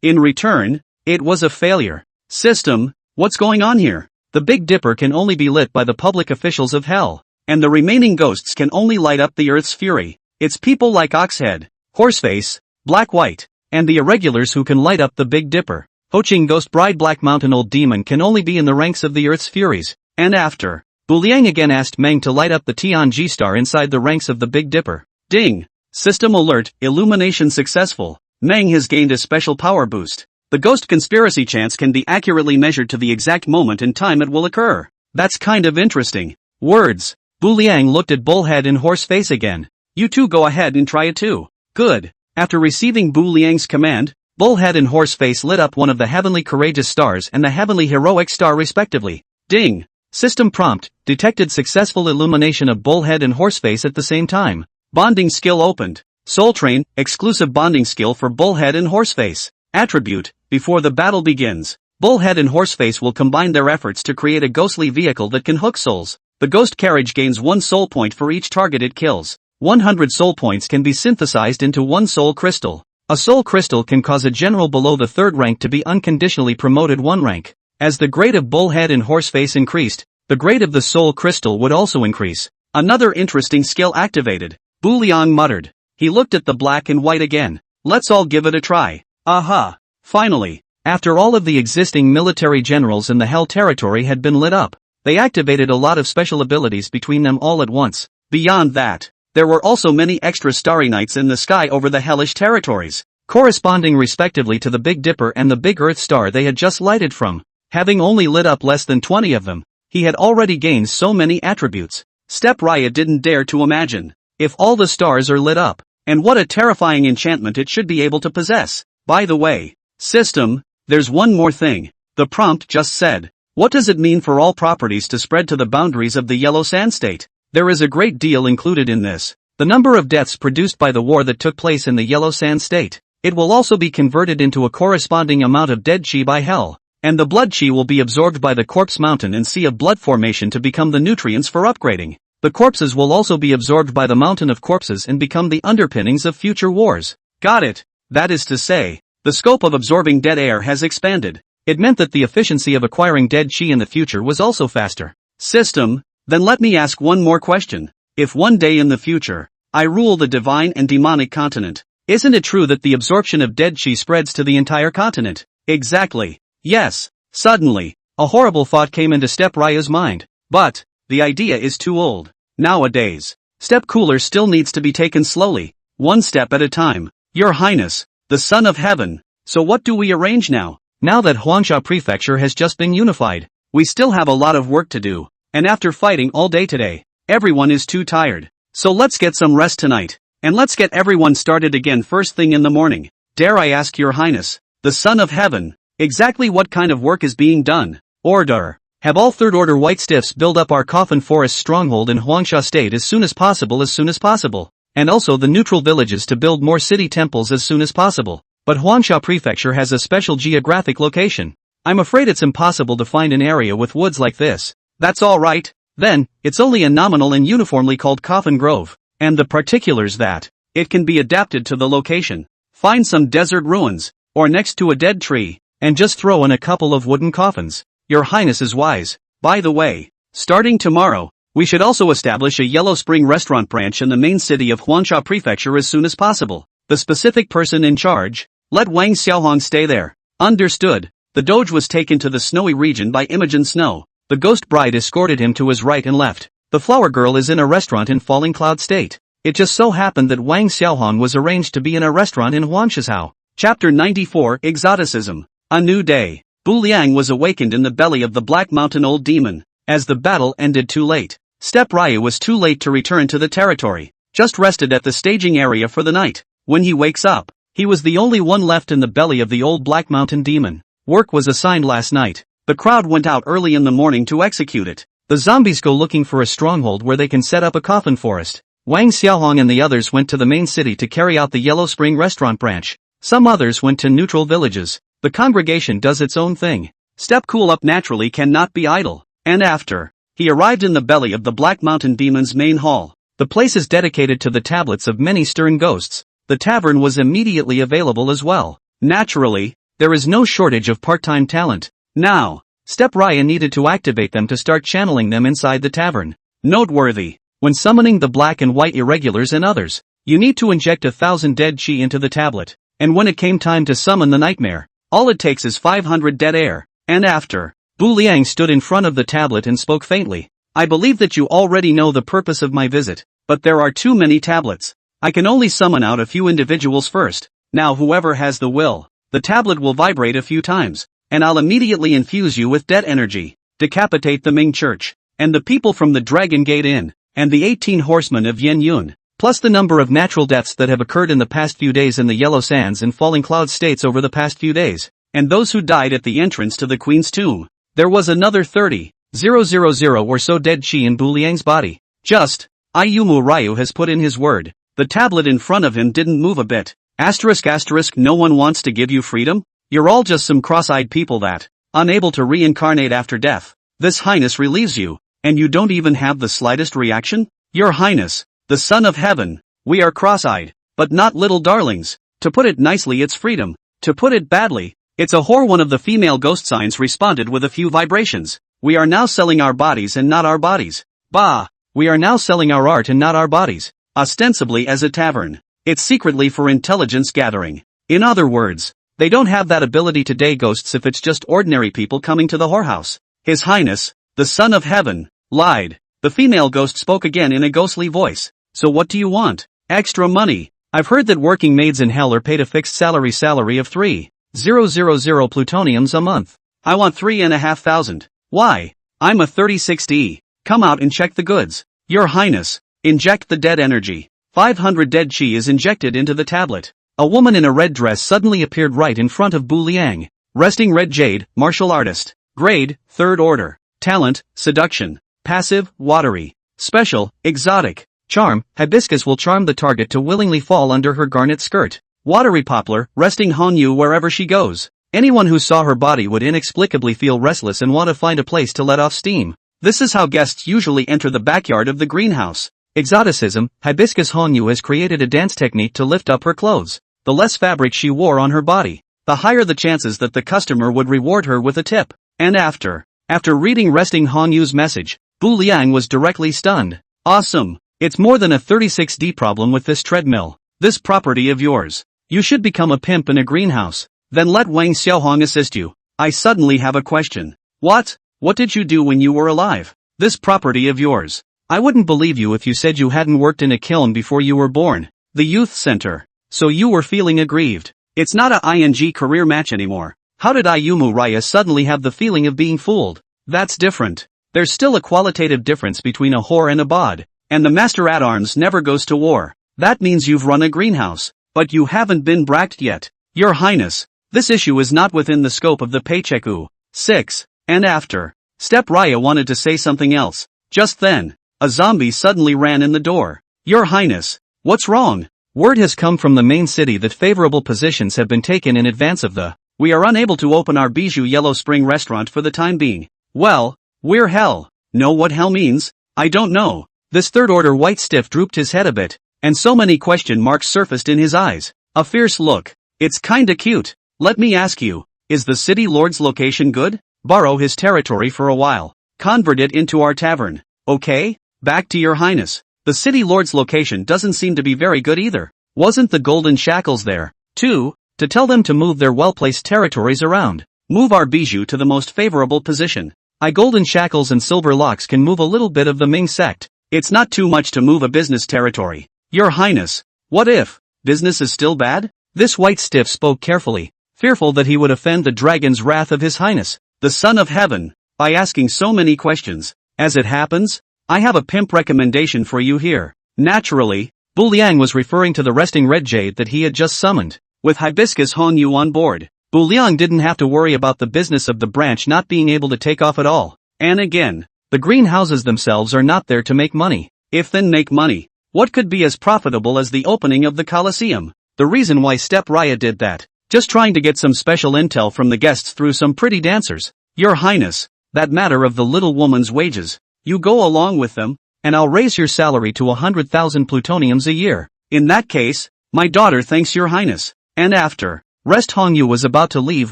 In return, it was a failure. System, what's going on here? The Big Dipper can only be lit by the public officials of Hell. And the remaining ghosts can only light up the Earth's fury. It's people like Oxhead, Horseface, Black White, and the irregulars who can light up the Big Dipper. Ho-Ching Ghost Bride Black Mountain Old Demon can only be in the ranks of the Earth's Furies. And after, Bu Liang again asked Meng to light up the Tianji star inside the ranks of the Big Dipper. Ding! System alert, illumination successful. Meng has gained a special power boost. The ghost conspiracy chance can be accurately measured to the exact moment in time it will occur. That's kind of interesting. Words. Bu Liang looked at Bullhead and Horseface again. You two go ahead and try it too. Good. After receiving Bu Liang's command, Bullhead and Horseface lit up one of the Heavenly Courageous Stars and the Heavenly Heroic Star respectively. Ding! System prompt, detected successful illumination of Bullhead and Horseface at the same time. Bonding skill opened. Soul Train, exclusive bonding skill for Bullhead and Horseface. Attribute, before the battle begins, Bullhead and Horseface will combine their efforts to create a ghostly vehicle that can hook souls. The ghost carriage gains 1 soul point for each target it kills. 100 soul points can be synthesized into 1 soul crystal. A soul crystal can cause a general below the 3rd rank to be unconditionally promoted 1 rank. As the grade of Bullhead and Horseface increased, the grade of the soul crystal would also increase. Another interesting skill activated. Bu Liang muttered. He looked at the black and white again. Let's all give it a try. Aha! Finally, after all of the existing military generals in the Hell territory had been lit up, they activated a lot of special abilities between them all at once. Beyond that, there were also many extra starry nights in the sky over the hellish territories, corresponding respectively to the Big Dipper and the Big Earth star they had just lighted from. Having only lit up less than 20 of them, he had already gained so many attributes. Step Raya didn't dare to imagine. If all the stars are lit up, and what a terrifying enchantment it should be able to possess. By the way, system, there's one more thing. The prompt just said, what does it mean for all properties to spread to the boundaries of the Yellow Sand State? There is a great deal included in this. The number of deaths produced by the war that took place in the Yellow Sand State. It will also be converted into a corresponding amount of dead chi by Hell. And the blood chi will be absorbed by the corpse mountain and sea of blood formation to become the nutrients for upgrading. The corpses will also be absorbed by the mountain of corpses and become the underpinnings of future wars. Got it. That is to say, the scope of absorbing dead air has expanded. It meant that the efficiency of acquiring dead chi in the future was also faster. System, then let me ask one more question. If one day in the future, I rule the divine and demonic continent, isn't it true that the absorption of dead chi spreads to the entire continent? Exactly. Yes. Suddenly, a horrible thought came into Step Rya's mind. But the idea is too old. Nowadays, step cooler still needs to be taken slowly, one step at a time. Your Highness, the Son of Heaven. So what do we arrange now? Now that Huangsha Prefecture has just been unified, we still have a lot of work to do, and after fighting all day today, everyone is too tired. So let's get some rest tonight, and let's get everyone started again first thing in the morning. Dare I ask Your Highness, the Son of Heaven, exactly what kind of work is being done? Order. Have all Third Order White Stiffs build up our Coffin Forest stronghold in Huangsha State as soon as possible, and also the neutral villages to build more city temples as soon as possible. But Huangsha Prefecture has a special geographic location. I'm afraid it's impossible to find an area with woods like this. That's alright. Then, it's only a nominal and uniformly called Coffin Grove, and the particulars that it can be adapted to the location. Find some desert ruins, or next to a dead tree, and just throw in a couple of wooden coffins. Your Highness is wise. By the way, starting tomorrow, we should also establish a Yellow Spring restaurant branch in the main city of Huangsha Prefecture as soon as possible. The specific person in charge, let Wang Xiaohong stay there. Understood. The Doge was taken to the snowy region by Imogen Snow. The ghost bride escorted him to his right and left. The flower girl is in a restaurant in Falling Cloud State. It just so happened that Wang Xiaohong was arranged to be in a restaurant in Huangshizhao. Chapter 94 Exoticism. A new day. Bu Liang was awakened in the belly of the Black Mountain Old Demon. As the battle ended too late, Step Ryu was too late to return to the territory. Just rested at the staging area for the night. When he wakes up, he was the only one left in the belly of the old Black Mountain Demon. Work was assigned last night. The crowd went out early in the morning to execute it. The zombies go looking for a stronghold where they can set up a coffin forest. Wang Xiaohong and the others went to the main city to carry out the Yellow Spring restaurant branch. Some others went to neutral villages. The congregation does its own thing. Step Cool Up naturally cannot be idle. And after he arrived in the belly of the Black Mountain Demon's main hall, the place is dedicated to the tablets of many stern ghosts. The tavern was immediately available as well. Naturally, there is no shortage of part-time talent. Now, Step Raya needed to activate them to start channeling them inside the tavern. Noteworthy, when summoning the black and white irregulars and others, you need to inject 1,000 dead chi into the tablet. And when it came time to summon the nightmare, all it takes is 500 dead air. And after, Bu Liang stood in front of the tablet and spoke faintly. I believe that you already know the purpose of my visit, but there are too many tablets. I can only summon out a few individuals first. Now whoever has the will, the tablet will vibrate a few times, and I'll immediately infuse you with dead energy. Decapitate the Ming Church, and the people from the Dragon Gate Inn, and the 18 horsemen of Yen Yun, plus the number of natural deaths that have occurred in the past few days in the Yellow Sands and Falling Cloud States over the past few days, and those who died at the entrance to the Queen's tomb. There was another 30,000 or so dead chi in Bu Liang's body. Just, Ayumu Ryu has put in his word. The tablet in front of him didn't move a bit. ***, no one wants to give you freedom? You're all just some cross-eyed people that, unable to reincarnate after death. This Highness relieves you, and you don't even have the slightest reaction? Your Highness, the Son of Heaven, we are cross-eyed, but not little darlings. To put it nicely, it's freedom. To put it badly, it's a whore. One of the female ghost signs responded with a few vibrations. We are now selling our bodies and not our bodies. Bah! We are now selling our art and not our bodies. Ostensibly as a tavern, it's secretly for intelligence gathering. In other words, they don't have that ability today, ghosts, if it's just ordinary people coming to the whorehouse. His Highness, the Son of Heaven, lied. The female ghost spoke again in a ghostly voice. So what do you want? Extra money. I've heard that working maids in hell are paid a fixed salary of 3,000 plutoniums a month. I want 3,500. Why? I'm a 36D. Come out and check the goods. Your Highness, inject the dead energy. 500 dead chi is injected into the tablet. A woman in a red dress suddenly appeared right in front of Bu Liang. Resting red jade, martial artist. Grade, 3rd order. Talent, seduction. Passive, watery. Special, exotic. Charm, hibiscus will charm the target to willingly fall under her garnet skirt. Watery poplar, resting Hanyu wherever she goes. Anyone who saw her body would inexplicably feel restless and want to find a place to let off steam. This is how guests usually enter the backyard of the greenhouse. Exoticism, hibiscus Hanyu has created a dance technique to lift up her clothes. The less fabric she wore on her body, the higher the chances that the customer would reward her with a tip. And after reading resting Hanyu's message, Bu Liang was directly stunned. Awesome. It's more than a 36D problem with this treadmill. This property of yours. You should become a pimp in a greenhouse. Then let Wang Xiaohong assist you. I suddenly have a question. What? What did you do when you were alive? This property of yours. I wouldn't believe you if you said you hadn't worked in a kiln before you were born. The youth center. So you were feeling aggrieved. It's not a ING career match anymore. How did Ayumu Raya suddenly have the feeling of being fooled? That's different. There's still a qualitative difference between a whore and a bod. And the master-at-arms never goes to war. That means you've run a greenhouse. But you haven't been bracked yet. Your Highness, this issue is not within the scope of the paycheck. 6. And after. Step Raya wanted to say something else. Just then, a zombie suddenly ran in the door. Your Highness, what's wrong? Word has come from the main city that favorable positions have been taken in advance of the. We are unable to open our Bijou Yellow Spring restaurant for the time being. Well, we're hell. Know what hell means? I don't know. This third-order white stiff drooped his head a bit, and so many question marks surfaced in his eyes. A fierce look. It's kinda cute. Let me ask you, is the city lord's location good? Borrow his territory for a while. Convert it into our tavern. Okay? Back to your Highness. The city lord's location doesn't seem to be very good either. Wasn't the golden shackles there, too, to tell them to move their well-placed territories around? Move our bijou to the most favorable position. Golden shackles and silver locks can move a little bit of the Ming sect. It's not too much to move a business territory. Your Highness, what if business is still bad? This white stiff spoke carefully, fearful that he would offend the dragon's wrath of His Highness, the Son of Heaven, by asking so many questions. As it happens, I have a pimp recommendation for you here. Naturally, Bu Liang was referring to the resting red jade that he had just summoned. With Hibiscus Hongyu on board, Bu Liang didn't have to worry about the business of the branch not being able to take off at all. And again, the greenhouses themselves are not there to make money. If then make money, what could be as profitable as the opening of the Colosseum? The reason why Step Raya did that, just trying to get some special intel from the guests through some pretty dancers. Your Highness, that matter of the little woman's wages, you go along with them, and I'll raise your salary to 100,000 plutoniums a year. In that case, my daughter thanks your Highness. And after, Rest Hongyu was about to leave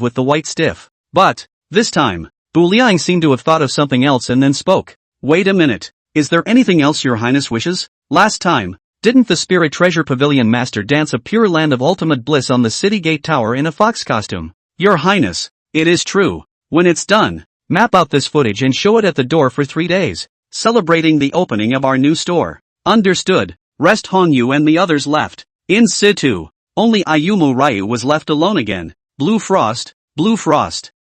with the white stiff. But, this time, Bu Liang seemed to have thought of something else and then spoke. Wait a minute, is there anything else your Highness wishes? Last time, didn't the Spirit Treasure Pavilion Master dance a pure land of ultimate bliss on the city gate tower in a fox costume? Your Highness, it is true. When it's done, map out this footage and show it at the door for 3 days, celebrating the opening of our new store. Understood. Rest Hongyu and the others left. In situ, only Ayumu Ryu was left alone again. Blue frost,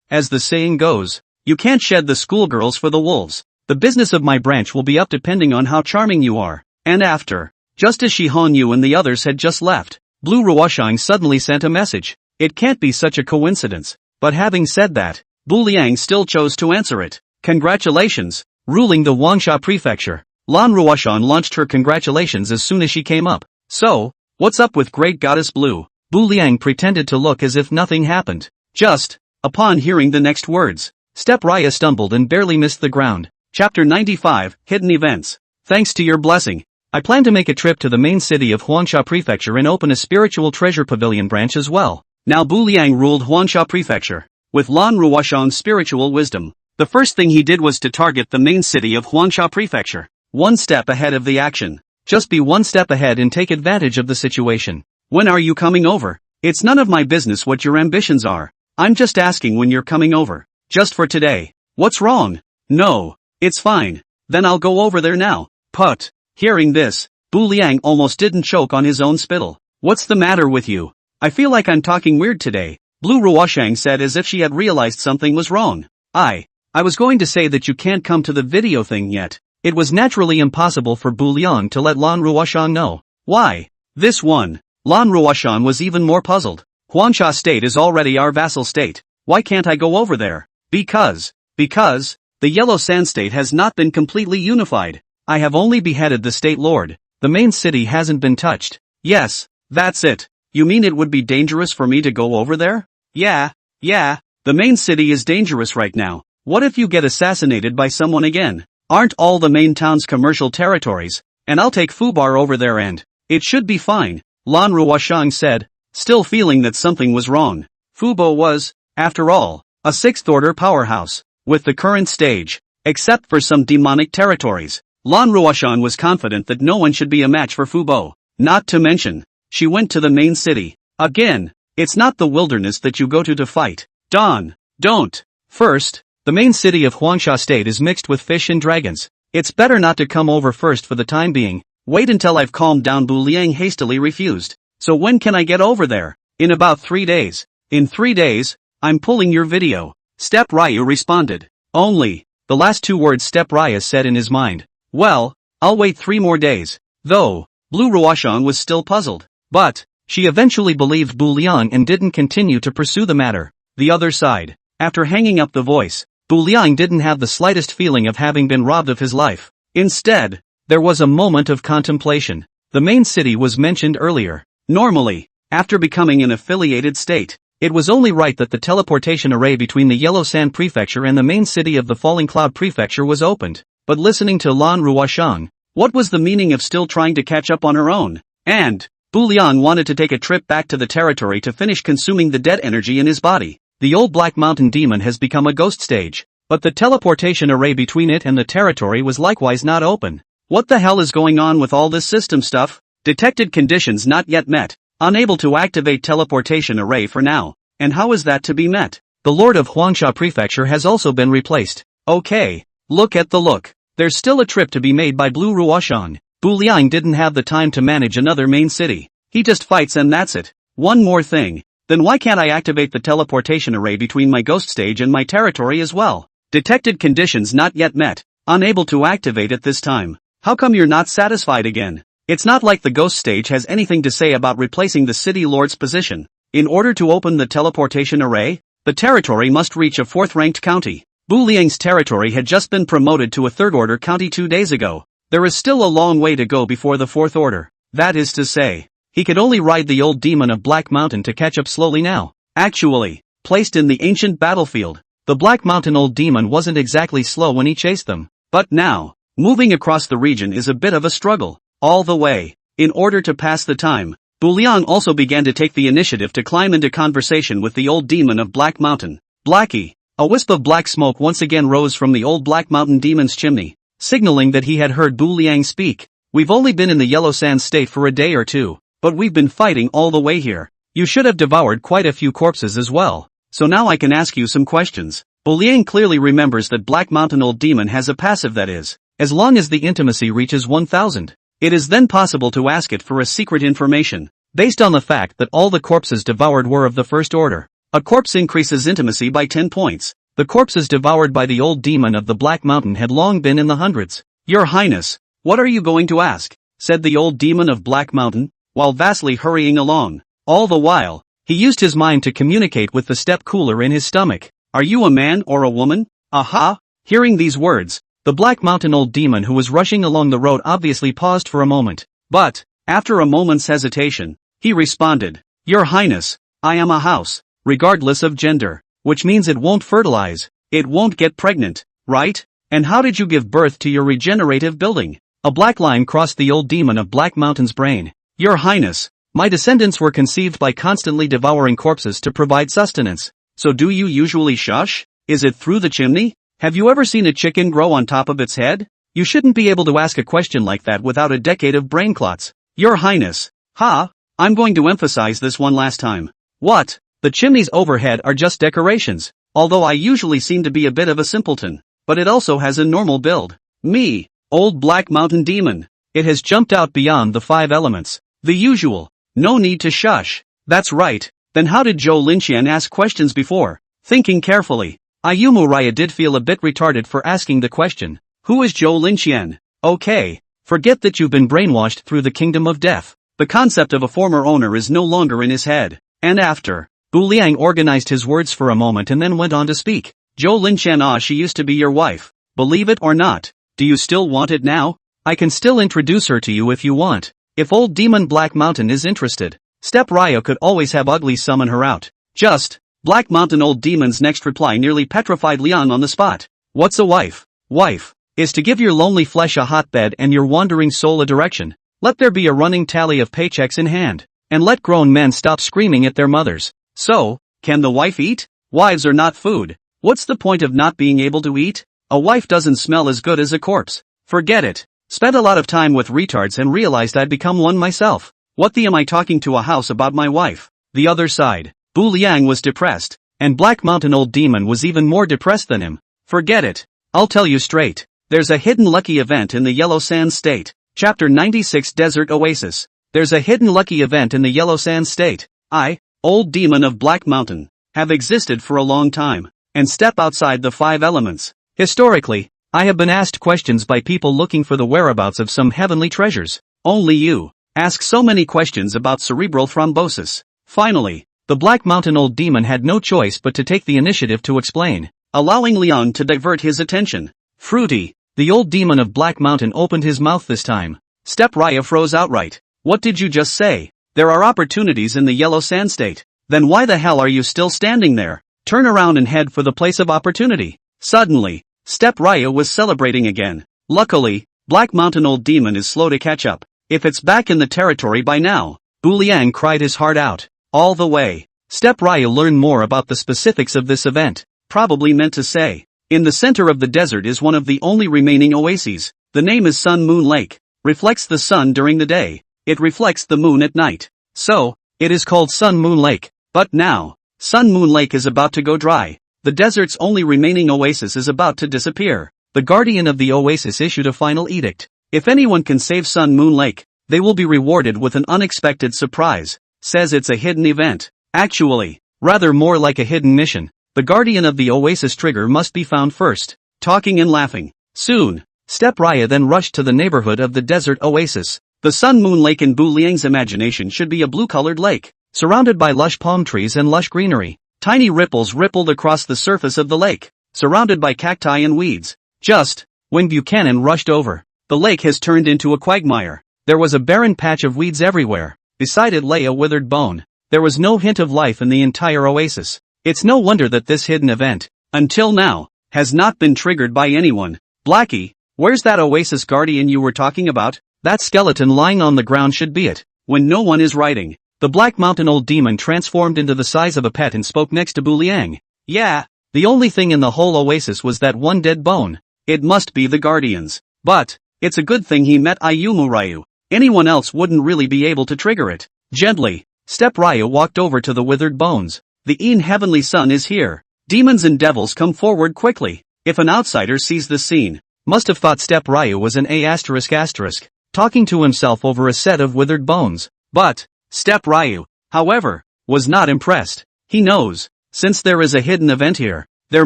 as the saying goes. You can't shed the schoolgirls for the wolves. The business of my branch will be up depending on how charming you are. And after, just as Shi Hongyu and the others had just left, Blue Ruoshang suddenly sent a message. It can't be such a coincidence. But having said that, Bu Liang still chose to answer it. Congratulations, ruling the Wangsha prefecture. Lan Ruoshan launched her congratulations as soon as she came up. So, what's up with Great Goddess Blue? Bu Liang pretended to look as if nothing happened. Just, upon hearing the next words, Step Raya stumbled and barely missed the ground. Chapter 95, Hidden Events. Thanks to your blessing, I plan to make a trip to the main city of Huangsha Prefecture and open a spiritual treasure pavilion branch as well. Now Bu Liang ruled Huangsha Prefecture. With Lan Ruoshan's spiritual wisdom, the first thing he did was to target the main city of Huangsha Prefecture. One step ahead of the action. Just be one step ahead and take advantage of the situation. When are you coming over? It's none of my business what your ambitions are. I'm just asking when you're coming over. Just for today. What's wrong? No, it's fine. Then I'll go over there now. Put. Hearing this, Bu Liang almost didn't choke on his own spittle. What's the matter with you? I feel like I'm talking weird today, Blue Ruoshang said as if she had realized something was wrong. I was going to say that you can't come to the video thing yet. It was naturally impossible for Bu Liang to let Lan Ruoshang know. Why? This one. Lan Ruoshang was even more puzzled. Huangsha State is already our vassal state. Why can't I go over there? Because, the Yellow Sand State has not been completely unified. I have only beheaded the state lord. The main city hasn't been touched. Yes, that's it. You mean it would be dangerous for me to go over there? Yeah, the main city is dangerous right now. What if you get assassinated by someone again? Aren't all the main towns commercial territories? And I'll take Fubar over there and it should be fine, Lan Ruoshang said, still feeling that something was wrong. Fubo was, after all, a sixth-order powerhouse, with the current stage, except for some demonic territories. Lan Ruoshan was confident that no one should be a match for Fubo. Not to mention, she went to the main city. Again, it's not the wilderness that you go to fight. Dawn. Don't. First, the main city of Huangsha State is mixed with fish and dragons. It's better not to come over first for the time being. Wait until I've calmed down. Bu Liang hastily refused. So when can I get over there? In about 3 days. In 3 days, I'm pulling your video. Step Ryu responded. Only. The last 2 words Step Ryu said in his mind. Well, I'll wait 3 more days. Though, Blue Ruoshang was still puzzled. But, she eventually believed Bu Liang and didn't continue to pursue the matter. The other side. After hanging up the voice, Bu Liang didn't have the slightest feeling of having been robbed of his life. Instead, there was a moment of contemplation. The main city was mentioned earlier. Normally, after becoming an affiliated state, it was only right that the teleportation array between the Yellow Sand Prefecture and the main city of the Falling Cloud Prefecture was opened. But listening to Lan Ruoshang, what was the meaning of still trying to catch up on her own? And, Bu Liang wanted to take a trip back to the territory to finish consuming the dead energy in his body. The old Black Mountain Demon has become a ghost stage, but the teleportation array between it and the territory was likewise not open. What the hell is going on with all this system stuff? Detected conditions not yet met. Unable to activate teleportation array for now. And how is that to be met? The Lord of Huangsha Prefecture has also been replaced. Okay. Look at the look. There's still a trip to be made by Blue Ruoshang. Bu Liang didn't have the time to manage another main city. He just fights and that's it. One more thing. Then why can't I activate the teleportation array between my ghost stage and my territory as well? Detected conditions not yet met. Unable to activate at this time. How come you're not satisfied again? It's not like the ghost stage has anything to say about replacing the city lord's position. In order to open the teleportation array, the territory must reach a 4th-ranked county. Bu Liang's territory had just been promoted to a 3rd-order county 2 days ago. There is still a long way to go before the 4th order. That is to say, he could only ride the old demon of Black Mountain to catch up slowly now. Actually, placed in the ancient battlefield, the Black Mountain old demon wasn't exactly slow when he chased them. But now, moving across the region is a bit of a struggle. All the way. In order to pass the time, Bu Liang also began to take the initiative to climb into conversation with the old demon of Black Mountain. Blackie. A wisp of black smoke once again rose from the old Black Mountain demon's chimney, signaling that he had heard Bu Liang speak. We've only been in the Yellow Sand State for a day or two, but we've been fighting all the way here. You should have devoured quite a few corpses as well. So now I can ask you some questions. Bu Liang clearly remembers that Black Mountain old demon has a passive that is, as long as the intimacy reaches 1000. It is then possible to ask it for a secret information, based on the fact that all the corpses devoured were of the 1st order. A corpse increases intimacy by 10 points. The corpses devoured by the old demon of the Black Mountain had long been in the hundreds. Your Highness, what are you going to ask? Said the old demon of Black Mountain, while vastly hurrying along. All the while, he used his mind to communicate with the step cooler in his stomach. Are you a man or a woman? Aha! Hearing these words, the Black Mountain old demon who was rushing along the road obviously paused for a moment. But, after a moment's hesitation, he responded, Your Highness, I am a house, regardless of gender, which means it won't fertilize, it won't get pregnant, right? And how did you give birth to your regenerative building? A black line crossed the old demon of Black Mountain's brain. Your Highness, my descendants were conceived by constantly devouring corpses to provide sustenance. So do you usually shush? Is it through the chimney? Have you ever seen a chicken grow on top of its head? You shouldn't be able to ask a question like that without a decade of brain clots. Your Highness. I'm going to emphasize this one last time. What? The chimneys overhead are just decorations, although I usually seem to be a bit of a simpleton. But it also has a normal build. Me, old Black Mountain demon. It has jumped out beyond the 5 elements. The usual. No need to shush. That's right. Then how did Zhou Linqian ask questions before? Thinking carefully, Ayumu Raya did feel a bit retarded for asking the question. Who is Zhou Linqian? Okay. Forget that you've been brainwashed through the kingdom of death. The concept of a former owner is no longer in his head. And after, Bu Liang organized his words for a moment and then went on to speak. Zhou Linqian, she used to be your wife. Believe it or not. Do you still want it now? I can still introduce her to you if you want. If old demon Black Mountain is interested. Step Ryo could always have Ugly summon her out. Just. Black Mountain old demon's next reply nearly petrified Liang on the spot. What's a wife? Wife. Is to give your lonely flesh a hotbed and your wandering soul a direction. Let there be a running tally of paychecks in hand. And let grown men stop screaming at their mothers. So, can the wife eat? Wives are not food. What's the point of not being able to eat? A wife doesn't smell as good as a corpse. Forget it. Spent a lot of time with retards and realized I'd become one myself. What the am I talking to a house about my wife? The other side. Bu Liang was depressed. And Black Mountain Old Demon was even more depressed than him. Forget it. I'll tell you straight. There's a hidden lucky event in the Yellow Sands State. Chapter 96 Desert Oasis. There's a hidden lucky event in the Yellow Sands State. I, Old Demon of Black Mountain, have existed for a long time, and step outside the 5 elements. Historically, I have been asked questions by people looking for the whereabouts of some heavenly treasures. Only you ask so many questions about cerebral thrombosis. Finally, the Black Mountain Old Demon had no choice but to take the initiative to explain, allowing Liang to divert his attention. Fruity, the Old Demon of Black Mountain opened his mouth this time. Step Raya froze outright. What did you just say? There are opportunities in the Yellow Sand State. Then why the hell are you still standing there? Turn around and head for the place of opportunity. Suddenly, Step Raya was celebrating again. Luckily, Black Mountain Old Demon is slow to catch up. If it's back in the territory by now. Bu Liang cried his heart out. All the way. Step Raya learned more about the specifics of this event. Probably meant to say. In the center of the desert is one of the only remaining oases. The name is Sun Moon Lake. Reflects the sun during the day. It reflects the moon at night. So, it is called Sun Moon Lake. But now, Sun Moon Lake is about to go dry. The desert's only remaining oasis is about to disappear. The guardian of the oasis issued a final edict. If anyone can save Sun Moon Lake, they will be rewarded with an unexpected surprise. Says it's a hidden event. Actually, rather more like a hidden mission. The guardian of the oasis trigger must be found first. Talking and laughing. Soon, Step Raya then rushed to the neighborhood of the desert oasis. The Sun Moon Lake in Bu Liang's imagination should be a blue-colored lake, surrounded by lush palm trees and lush greenery. Tiny ripples rippled across the surface of the lake, surrounded by cacti and weeds. Just when Buchanan rushed over, the lake has turned into a quagmire. There was a barren patch of weeds everywhere. Beside it lay a withered bone. There was no hint of life in the entire oasis. It's no wonder that this hidden event, until now, has not been triggered by anyone. Blackie, where's that oasis guardian you were talking about? That skeleton lying on the ground should be it. When no one is writing, the Black Mountain Old Demon transformed into the size of a pet and spoke next to Bu Liang. Yeah, the only thing in the whole oasis was that one dead bone. It must be the guardians. But, it's a good thing he met Ayumu Ryu. Anyone else wouldn't really be able to trigger it. Gently, Step Raya walked over to the withered bones. The Een Heavenly Sun is here. Demons and devils come forward quickly. If an outsider sees this scene, must have thought Step Raya was an ***, talking to himself over a set of withered bones. But, Step Ryu, however, was not impressed. He knows, since there is a hidden event here, there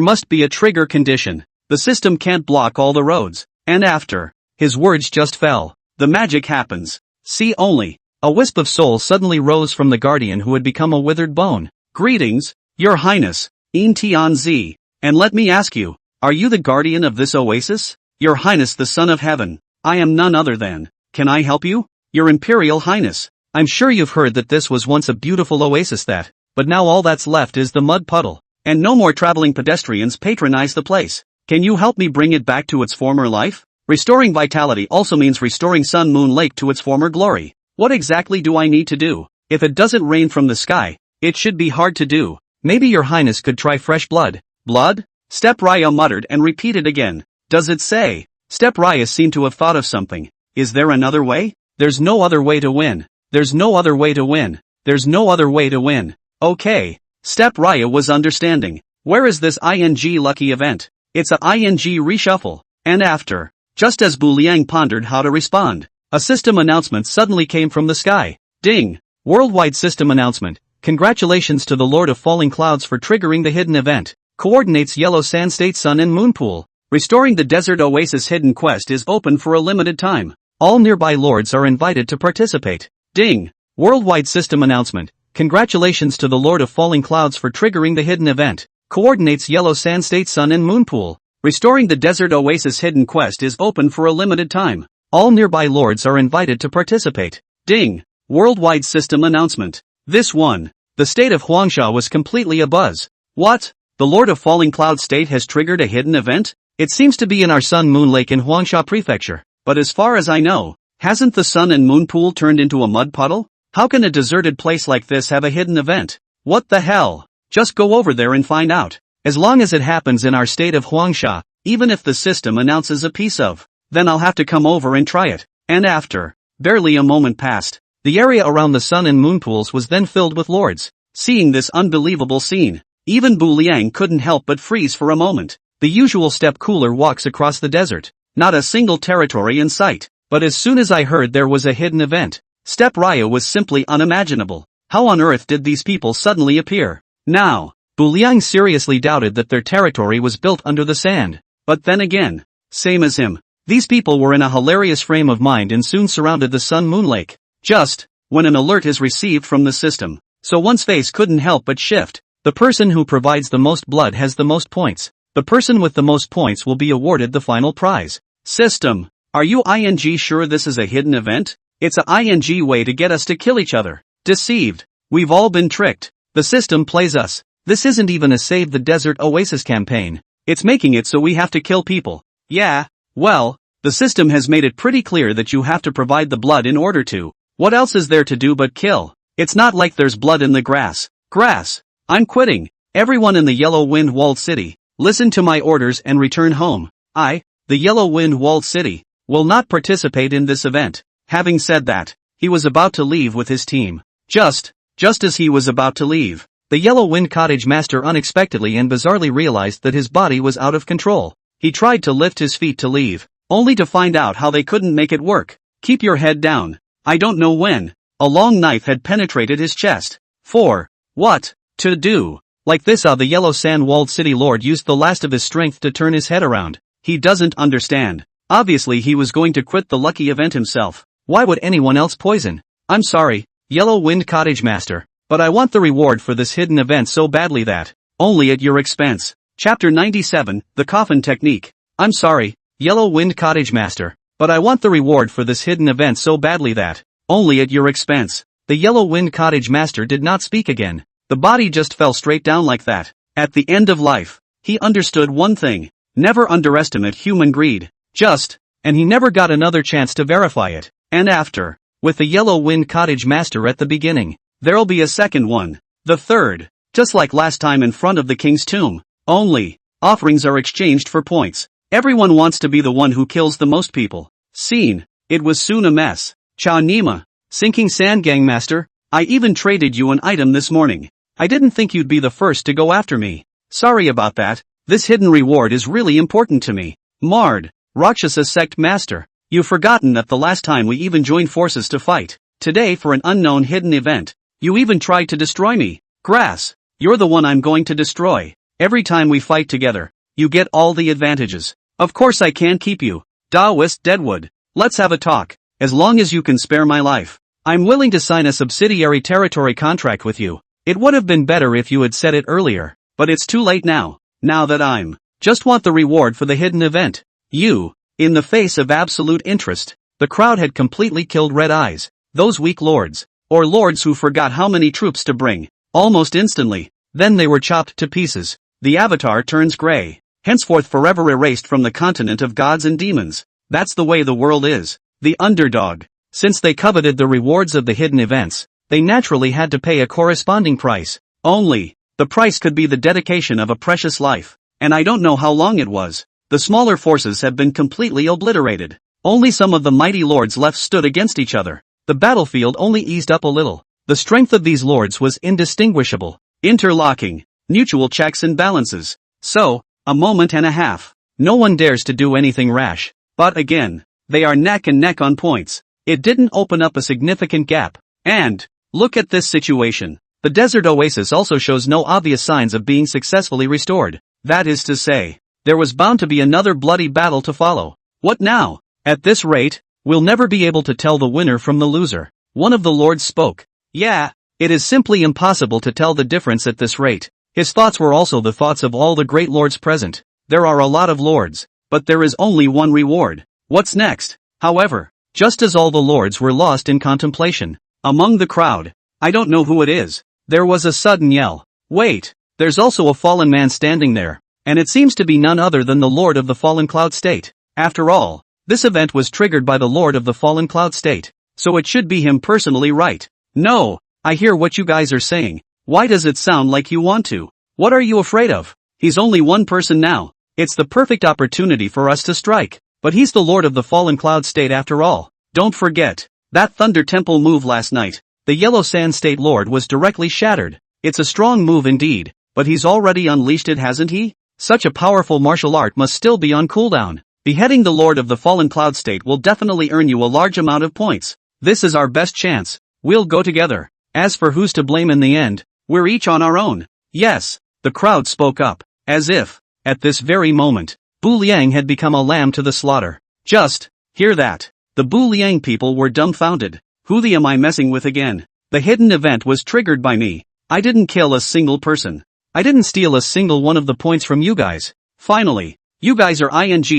must be a trigger condition. The system can't block all the roads. And after, his words just fell. The magic happens. See only. A wisp of soul suddenly rose from the guardian who had become a withered bone. Greetings, Your Highness, Een Tianzi. And let me ask you, are you the guardian of this oasis? Your Highness the Son of Heaven. I am none other than. Can I help you? Your Imperial Highness. I'm sure you've heard that this was once a beautiful oasis but now all that's left is the mud puddle. And no more traveling pedestrians patronize the place. Can you help me bring it back to its former life? Restoring vitality also means restoring Sun Moon Lake to its former glory. What exactly do I need to do? If it doesn't rain from the sky, it should be hard to do. Maybe Your Highness could try fresh blood. Blood? Step Raya muttered and repeated again. Does it say? Step Raya seemed to have thought of something. Is there another way? There's no other way to win. There's no other way to win. There's no other way to win. Okay. Step Raya was understanding. Where is this ING lucky event? It's a ING reshuffle. And after, just as Bu Liang pondered how to respond, a system announcement suddenly came from the sky. Ding! Worldwide system announcement. Congratulations to the Lord of Falling Clouds for triggering the hidden event. Coordinates Yellow Sand State Sun and Moon Pool. Restoring the Desert Oasis hidden quest is open for a limited time. All nearby lords are invited to participate. Ding! Worldwide system announcement. Congratulations to the Lord of Falling Clouds for triggering the hidden event. Coordinates Yellow Sand State Sun and Moon Pool. Restoring the Desert Oasis hidden quest is open for a limited time. All nearby lords are invited to participate. Ding! Worldwide system announcement. This one. The state of Huangsha was completely abuzz. What? The Lord of Falling Cloud State has triggered a hidden event? It seems to be in our Sun Moon Lake in Huangsha Prefecture. But as far as I know, hasn't the Sun and Moon Pool turned into a mud puddle? How can a deserted place like this have a hidden event? What the hell? Just go over there and find out. As long as it happens in our state of Huangsha, even if the system announces a piece of, then I'll have to come over and try it. And after, barely a moment passed, the area around the Sun and Moon Pools was then filled with lords. Seeing this unbelievable scene, Even Bu Liang couldn't help but freeze for a moment. The usual step cooler walks across the desert. Not a single territory in sight. But as soon as I heard there was a hidden event, Step Raya was simply unimaginable. How on earth did these people suddenly appear? Now, Bu Liang seriously doubted that their territory was built under the sand. But then again, same as him, these people were in a hilarious frame of mind and soon surrounded the Sun Moon Lake. Just when an alert is received from the system, so one's face couldn't help but shift. The person who provides the most blood has the most points. The person with the most points will be awarded the final prize. System. Are you sure this is a hidden event? It's a way to get us to kill each other. Deceived. We've all been tricked. The system plays us. This isn't even a Save the Desert Oasis campaign. It's making it so we have to kill people. Yeah, well, the system has made it pretty clear that you have to provide the blood in order to. What else is there to do but kill? It's not like there's blood in the grass. Grass. I'm quitting. Everyone in the Yellow Wind Walled City, listen to my orders and return home. I, the Yellow Wind Walled City, will not participate in this event. Having said that, he was about to leave with his team. Just as he was about to leave, the Yellow Wind Cottage Master unexpectedly and bizarrely realized that his body was out of control. He tried to lift his feet to leave, only to find out how they couldn't make it work. Keep your head down. I don't know when. A long knife had penetrated his chest. For what? To do. Like this the Yellow Sand Walled City Lord used the last of his strength to turn his head around. He doesn't understand. Obviously he was going to quit the lucky event himself. Why would anyone else poison? I'm sorry, Yellow Wind Cottage Master, but I want the reward for this hidden event so badly that, only at your expense. Chapter 97, The Coffin Technique. I'm sorry, Yellow Wind Cottage Master, but I want the reward for this hidden event so badly that, only at your expense. The Yellow Wind Cottage Master did not speak again. The body just fell straight down like that. At the end of life, he understood one thing. Never underestimate human greed. And he never got another chance to verify it. And after, with the Yellow Wind Cottage Master at the beginning, there'll be a second one. The third. Just like last time in front of the king's tomb. Only, offerings are exchanged for points. Everyone wants to be the one who kills the most people. Scene. It was soon a mess. Cha Nima. Sinking Sand Gang Master, I even traded you an item this morning. I didn't think you'd be the first to go after me. Sorry about that. This hidden reward is really important to me. Mard. Rakshasa Sect Master. You've forgotten that the last time we even joined forces to fight. Today for an unknown hidden event. You even tried to destroy me. Grass. You're the one I'm going to destroy. Every time we fight together, you get all the advantages. Of course I can't keep you. Daoist Deadwood. Let's have a talk. As long as you can spare my life, I'm willing to sign a subsidiary territory contract with you. It would have been better if you had said it earlier, but it's too late now. Now that I'm just want the reward for the hidden event. You, in the face of absolute interest, the crowd had completely killed Red Eyes. Those weak lords, or lords who forgot how many troops to bring, almost instantly. Then they were chopped to pieces. The avatar turns gray, henceforth forever erased from the continent of gods and demons. That's the way the world is. The underdog. Since they coveted the rewards of the hidden events, they naturally had to pay a corresponding price. Only, the price could be the dedication of a precious life. And I don't know how long it was. The smaller forces have been completely obliterated. Only some of the mighty lords left stood against each other. The battlefield only eased up a little. The strength of these lords was indistinguishable. Interlocking. Mutual checks and balances. So, a moment and a half. No one dares to do anything rash. But again, they are neck and neck on points. It didn't open up a significant gap. And, look at this situation. The desert oasis also shows no obvious signs of being successfully restored. That is to say, there was bound to be another bloody battle to follow. What now? At this rate, we'll never be able to tell the winner from the loser. One of the lords spoke. Yeah, it is simply impossible to tell the difference at this rate. His thoughts were also the thoughts of all the great lords present. There are a lot of lords, but there is only one reward. What's next? However, just as all the lords were lost in contemplation, among the crowd, I don't know who it is, there was a sudden yell. Wait, there's also a fallen man standing there, and it seems to be none other than the Lord of the Fallen Cloud State. After all, this event was triggered by the Lord of the Fallen Cloud State, so it should be him personally, right? No, I hear what you guys are saying. Why does it sound like you want to? What are you afraid of? He's only one person now. It's the perfect opportunity for us to strike. But he's the Lord of the Fallen Cloud State after all. Don't forget, that Thunder Temple move last night. The Yellow Sand State Lord was directly shattered. It's a strong move indeed. But he's already unleashed it, hasn't he? Such a powerful martial art must still be on cooldown. Beheading the Lord of the Fallen Cloud State will definitely earn you a large amount of points. This is our best chance. We'll go together. As for who's to blame in the end, we're each on our own. Yes, the crowd spoke up, as if, at this very moment, Bu Liang had become a lamb to the slaughter. Just, hear that. The Bu Liang people were dumbfounded. Who the am I messing with again? The hidden event was triggered by me. I didn't kill a single person. I didn't steal a single one of the points from you guys. Finally, you guys are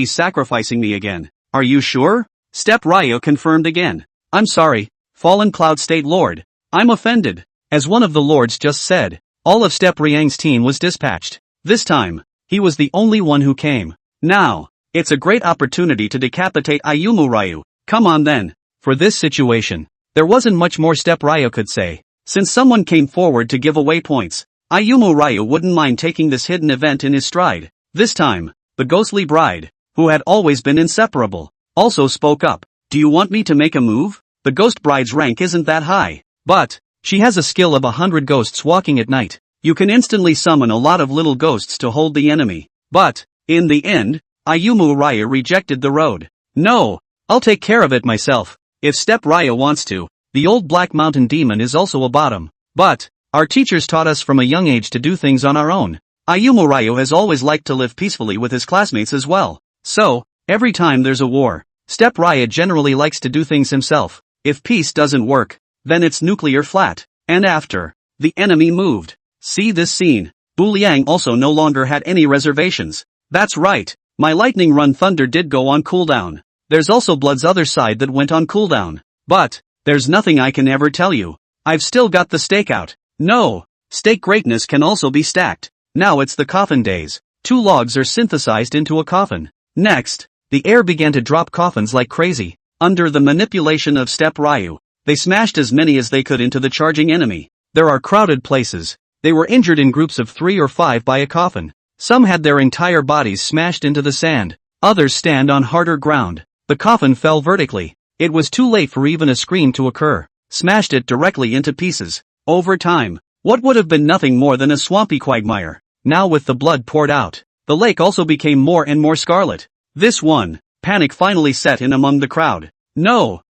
sacrificing me again. Are you sure? Step Ryo confirmed again. I'm sorry, Fallen Cloud State Lord. I'm offended. As one of the lords just said, all of Step Ryang's team was dispatched. This time, he was the only one who came. Now, it's a great opportunity to decapitate Ayumu Ryu. Come on then. For this situation, there wasn't much more Step Ryo could say. Since someone came forward to give away points, Ayumu Ryu wouldn't mind taking this hidden event in his stride. This time, the ghostly bride, who had always been inseparable, also spoke up. Do you want me to make a move? The ghost bride's rank isn't that high, but she has a skill of 100 ghosts walking at night. You can instantly summon a lot of little ghosts to hold the enemy. But, in the end, Ayumu Ryu rejected the road. No, I'll take care of it myself. If Step Ryo wants to, the old Black Mountain Demon is also a bottom. But, our teachers taught us from a young age to do things on our own. Ayumu Ryu has always liked to live peacefully with his classmates as well. So, every time there's a war, Step Ryo generally likes to do things himself. If peace doesn't work, then it's nuclear flat. And after, the enemy moved. See this scene. Bu Liang also no longer had any reservations. That's right, my lightning run thunder did go on cooldown. There's also Blood's other side that went on cooldown. But, there's nothing I can ever tell you. I've still got the stakeout. No, stake greatness can also be stacked. Now it's the coffin days. 2 logs are synthesized into a coffin. Next, the air began to drop coffins like crazy. Under the manipulation of Step Ryu, they smashed as many as they could into the charging enemy. There are crowded places. They were injured in groups of 3 or 5 by a coffin. Some had their entire bodies smashed into the sand. Others stand on harder ground. The coffin fell vertically. It was too late for even a scream to occur. Smashed it directly into pieces. Over time, what would have been nothing more than a swampy quagmire, now with the blood poured out, the lake also became more and more scarlet. This one, panic finally set in among the crowd. No,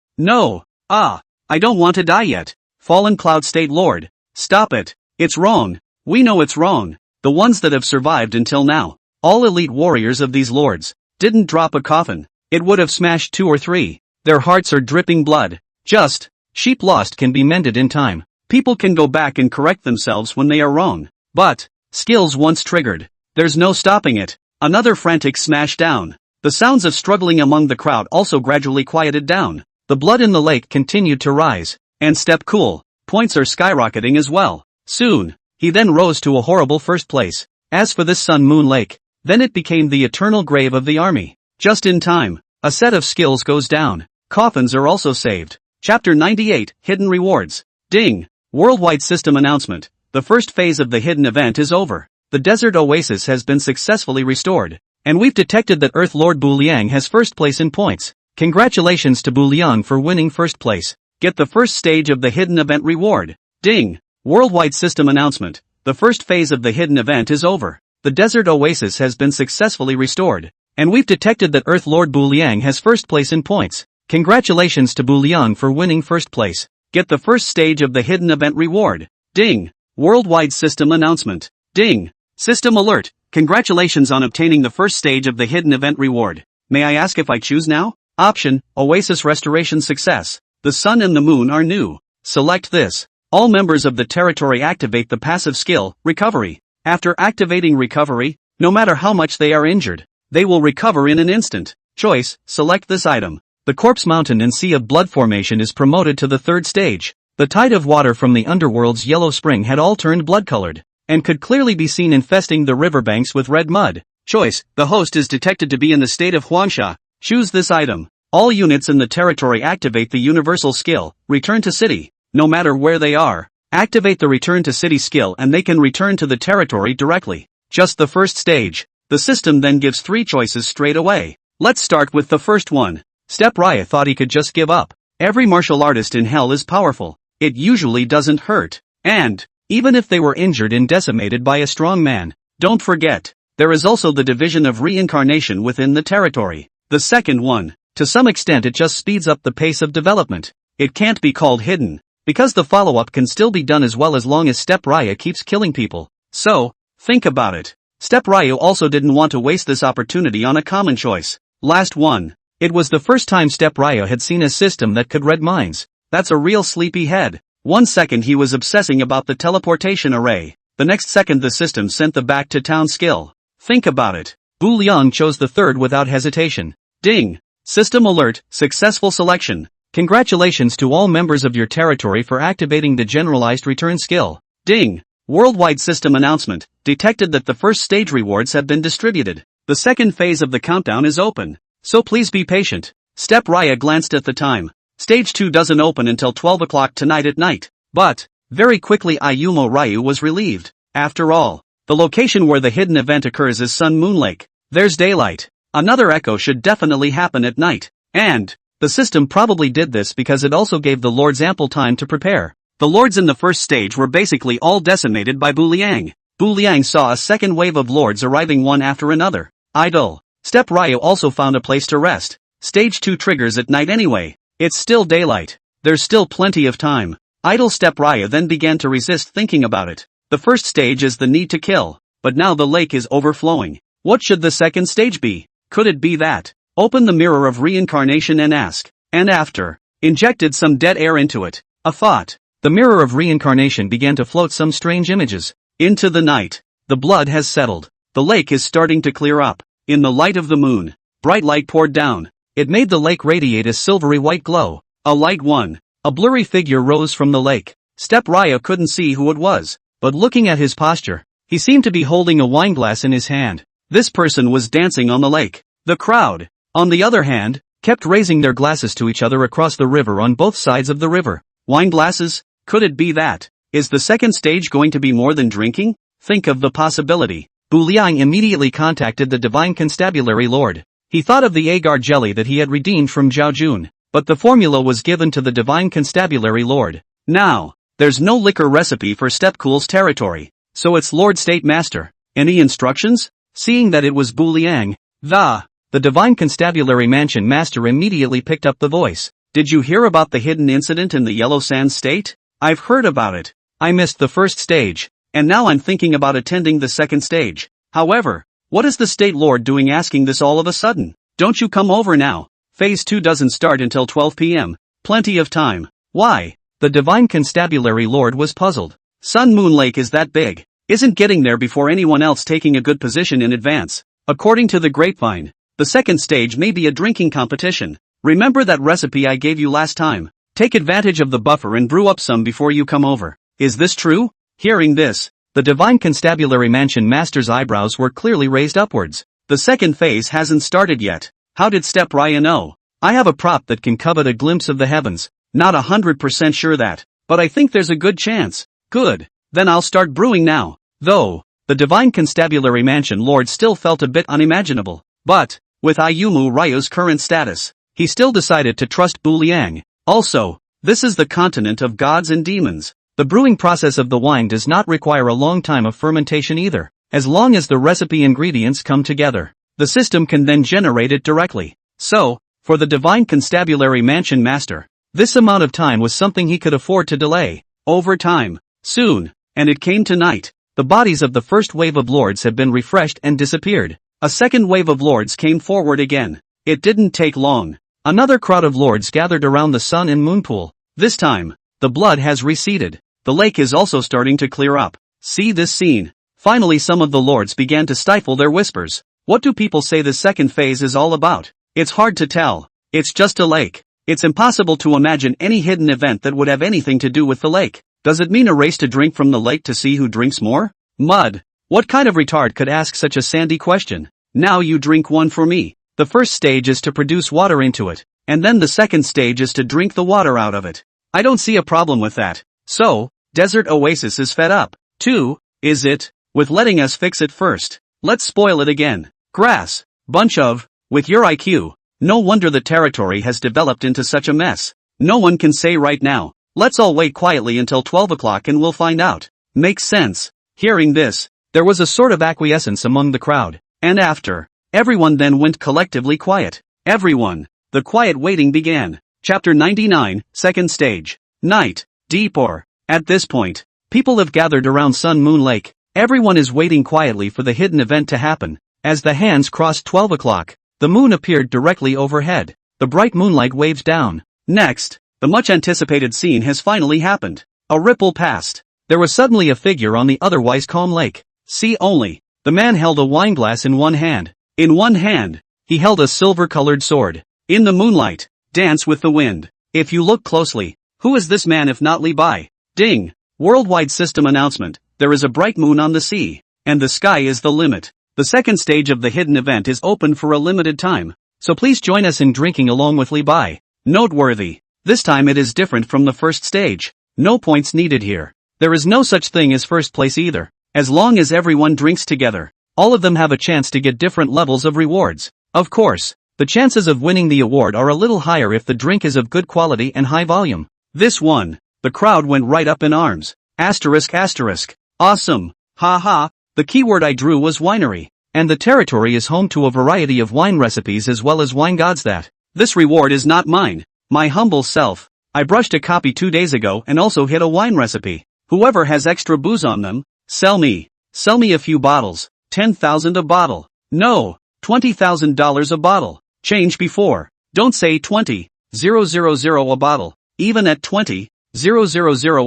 I don't want to die yet. Fallen Cloud State Lord, stop it. It's wrong. We know it's wrong. The ones that have survived until now, all elite warriors of these lords, didn't drop a coffin. It would have smashed 2 or 3. Their hearts are dripping blood. Just, sheep lost can be mended in time. People can go back and correct themselves when they are wrong. But, skills once triggered, there's no stopping it. Another frantic smash down. The sounds of struggling among the crowd also gradually quieted down. The blood in the lake continued to rise. And Step Cool, points are skyrocketing as well. Soon, he then rose to a horrible first place. As for this Sun Moon Lake, then it became the eternal grave of the army. Just in time, a set of skills goes down. Coffins are also saved. Chapter 98, Hidden Rewards. Ding! Worldwide system announcement. The first phase of the hidden event is over. The desert oasis has been successfully restored. And we've detected that Earth Lord Bu Liang has first place in points. Congratulations to Bu Liang for winning first place. Get the first stage of the hidden event reward. Ding! Worldwide system announcement. The first phase of the hidden event is over. The desert oasis has been successfully restored. And we've detected that Earth Lord Bu Liang has first place in points. Congratulations to Bu Liang for winning first place. Get the first stage of the hidden event reward. Ding! Worldwide system announcement. Ding! System alert. Congratulations on obtaining the first stage of the hidden event reward. May I ask if I choose now? Option, Oasis Restoration Success. The sun and the moon are new. Select this. All members of the territory activate the passive skill, Recovery. After activating Recovery, no matter how much they are injured, they will recover in an instant. Choice, select this item. The Corpse Mountain and Sea of Blood formation is promoted to the 3rd stage. The tide of water from the Underworld's yellow spring had all turned blood-colored, and could clearly be seen infesting the riverbanks with red mud. Choice, the host is detected to be in the state of Huangsha. Choose this item. All units in the territory activate the universal skill, Return to City. No matter where they are, activate the Return to City skill and they can return to the territory directly. Just the first stage. The system then gives 3 choices straight away. Let's start with the first one. Step Ryo thought he could just give up. Every martial artist in hell is powerful. It usually doesn't hurt. And, even if they were injured and decimated by a strong man. Don't forget, there is also the division of reincarnation within the territory. The second one, to some extent it just speeds up the pace of development. It can't be called hidden, because the follow-up can still be done as well as long as Step Raya keeps killing people. So, think about it. Step Raya also didn't want to waste this opportunity on a common choice. Last one. It was the first time Step Raya had seen a system that could read minds. That's a real sleepy head. 1 second he was obsessing about the teleportation array. The next second the system sent the back to town skill. Think about it. Bu Liang chose the third without hesitation. Ding. System alert, successful selection. Congratulations to all members of your territory for activating the generalized return skill. Ding. Worldwide system announcement, detected that the first stage rewards have been distributed. The second phase of the countdown is open. So please be patient. Step Raya glanced at the time. Stage 2 doesn't open until 12 o'clock tonight at night. But, very quickly Ayumu Ryu was relieved. After all, the location where the hidden event occurs is Sun Moon Lake. There's daylight. Another echo should definitely happen at night. And, the system probably did this because it also gave the lords ample time to prepare. The lords in the first stage were basically all decimated by Bu Liang. Bu Liang saw a second wave of lords arriving one after another. Idle. Step Ryu also found a place to rest. Stage 2 triggers at night anyway. It's still daylight. There's still plenty of time. Idle Step Ryu then began to resist thinking about it. The first stage is the need to kill. But now the lake is overflowing. What should the second stage be? Could it be that? Open the mirror of reincarnation and ask. And after. Injected some dead air into it. A thought. The mirror of reincarnation began to float some strange images. Into the night. The blood has settled. The lake is starting to clear up. In the light of the moon. Bright light poured down. It made the lake radiate a silvery white glow. A light one. A blurry figure rose from the lake. Step Raya couldn't see who it was. But looking at his posture, he seemed to be holding a wineglass in his hand. This person was dancing on the lake. The crowd, on the other hand, kept raising their glasses to each other across the river on both sides of the river. Wine glasses? Could it be that? Is the second stage going to be more than drinking? Think of the possibility. Bu Liang immediately contacted the Divine Constabulary Lord. He thought of the agar jelly that he had redeemed from Zhao Jun, but the formula was given to the Divine Constabulary Lord. Now, there's no liquor recipe for Step Cool's territory, so it's Lord State Master. Any instructions? Seeing that it was Bu Liang, the Divine Constabulary Mansion Master immediately picked up the voice. Did you hear about the hidden incident in the Yellow Sands State? I've heard about it. I missed the first stage, and now I'm thinking about attending the second stage. However, what is the State Lord doing asking this all of a sudden? Don't you come over now? Phase 2 doesn't start until 12 p.m. Plenty of time. Why? The Divine Constabulary Lord was puzzled. Sun Moon Lake is that big. Isn't getting there before anyone else taking a good position in advance. According to the grapevine, the second stage may be a drinking competition. Remember that recipe I gave you last time? Take advantage of the buffer and brew up some before you come over. Is this true? Hearing this, the Divine Constabulary Mansion Master's eyebrows were clearly raised upwards. The second phase hasn't started yet. How did Step Raya know? I have a prop that can covet a glimpse of the heavens. Not 100% sure that, but I think there's a good chance. Good. Then I'll start brewing now. Though, the Divine Constabulary Mansion Lord still felt a bit unimaginable. But, with Ayumu Ryu's current status, he still decided to trust Bu Liang. Also, this is the continent of gods and demons. The brewing process of the wine does not require a long time of fermentation either. As long as the recipe ingredients come together, the system can then generate it directly. So, for the Divine Constabulary Mansion Master, this amount of time was something he could afford to delay. Over time, soon, and it came tonight, the bodies of the first wave of lords had been refreshed and disappeared. A second wave of lords came forward again. It didn't take long. Another crowd of lords gathered around the sun and moon pool. This time, the blood has receded. The lake is also starting to clear up. See this scene. Finally some of the lords began to stifle their whispers. What do people say the second phase is all about? It's hard to tell. It's just a lake. It's impossible to imagine any hidden event that would have anything to do with the lake. Does it mean a race to drink from the lake to see who drinks more? Mud. What kind of retard could ask such a sandy question? Now you drink one for me. The first stage is to produce water into it, and then the second stage is to drink the water out of it. I don't see a problem with that. So, Desert Oasis is fed up, too, is it? With letting us fix it first. Let's spoil it again. Grass. Bunch of. With your IQ. No wonder the territory has developed into such a mess. No one can say right now. Let's all wait quietly until 12 o'clock and we'll find out. Makes sense. Hearing this, there was a sort of acquiescence among the crowd, and after, everyone then went collectively quiet. Everyone. The quiet waiting began. Chapter 99, Second Stage. Night. Deeper. At this point, people have gathered around Sun Moon Lake. Everyone is waiting quietly for the hidden event to happen. As the hands crossed 12 o'clock, the moon appeared directly overhead. The bright moonlight waved down. Next, the much anticipated scene has finally happened. A ripple passed. There was suddenly a figure on the otherwise calm lake. See only. The man held a wineglass in one hand. In one hand, he held a silver-colored sword. In the moonlight, dance with the wind. If you look closely, who is this man if not Li Bai? Ding! Worldwide system announcement. There is a bright moon on the sea, and the sky is the limit. The second stage of the hidden event is open for a limited time, so please join us in drinking along with Li Bai. Noteworthy. This time it is different from the first stage. No points needed here. There is no such thing as first place either. As long as everyone drinks together, all of them have a chance to get different levels of rewards. Of course, the chances of winning the award are a little higher if the drink is of good quality and high volume. This one. The crowd went right up in arms. Asterisk asterisk. Awesome. Ha ha. The keyword I drew was winery, and the territory is home to a variety of wine recipes as well as wine gods that. This reward is not mine. My humble self. I brushed a copy 2 days ago and also hit a wine recipe. Whoever has extra booze on them, sell me. Sell me a few bottles. 10,000 a bottle. No, $20,000 a bottle. Change before. Don't say 20,000 a bottle. Even at 20,000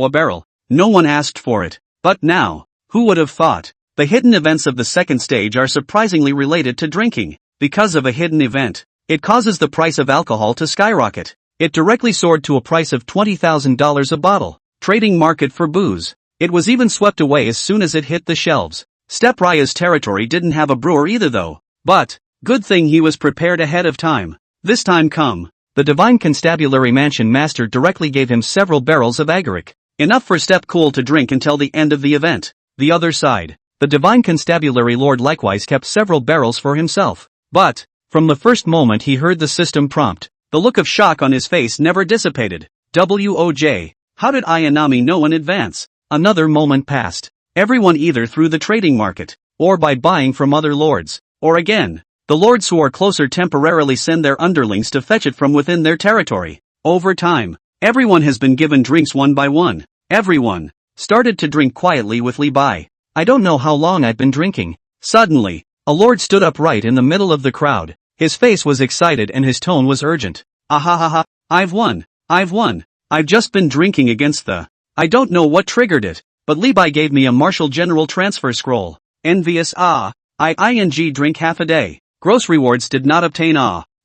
a barrel. No one asked for it. But now, who would have thought? The hidden events of the second stage are surprisingly related to drinking. Because of a hidden event, it causes the price of alcohol to skyrocket. It directly soared to a price of $20,000 a bottle. Trading market for booze. It was even swept away as soon as it hit the shelves. Step Raya's territory didn't have a brewer either though. But, good thing he was prepared ahead of time. This time come. The Divine Constabulary Mansion Master directly gave him several barrels of agaric. Enough for Step Cool to drink until the end of the event. The other side. The Divine Constabulary Lord likewise kept several barrels for himself. But, from the first moment he heard the system prompt, the look of shock on his face never dissipated. WOJ. How did Ayanami know in advance? Another moment passed. Everyone either through the trading market, or by buying from other lords, or again, the lords who are closer temporarily send their underlings to fetch it from within their territory. Over time, everyone has been given drinks one by one. Everyone started to drink quietly with Li Bai. I don't know how long I've been drinking. Suddenly, a lord stood up right in the middle of the crowd. His face was excited and his tone was urgent. Ahahaha, I've won. I've just been drinking against the. I don't know what triggered it, but Li Bai gave me a Marshal General transfer scroll. Envious I drink half a day. Gross rewards did not obtain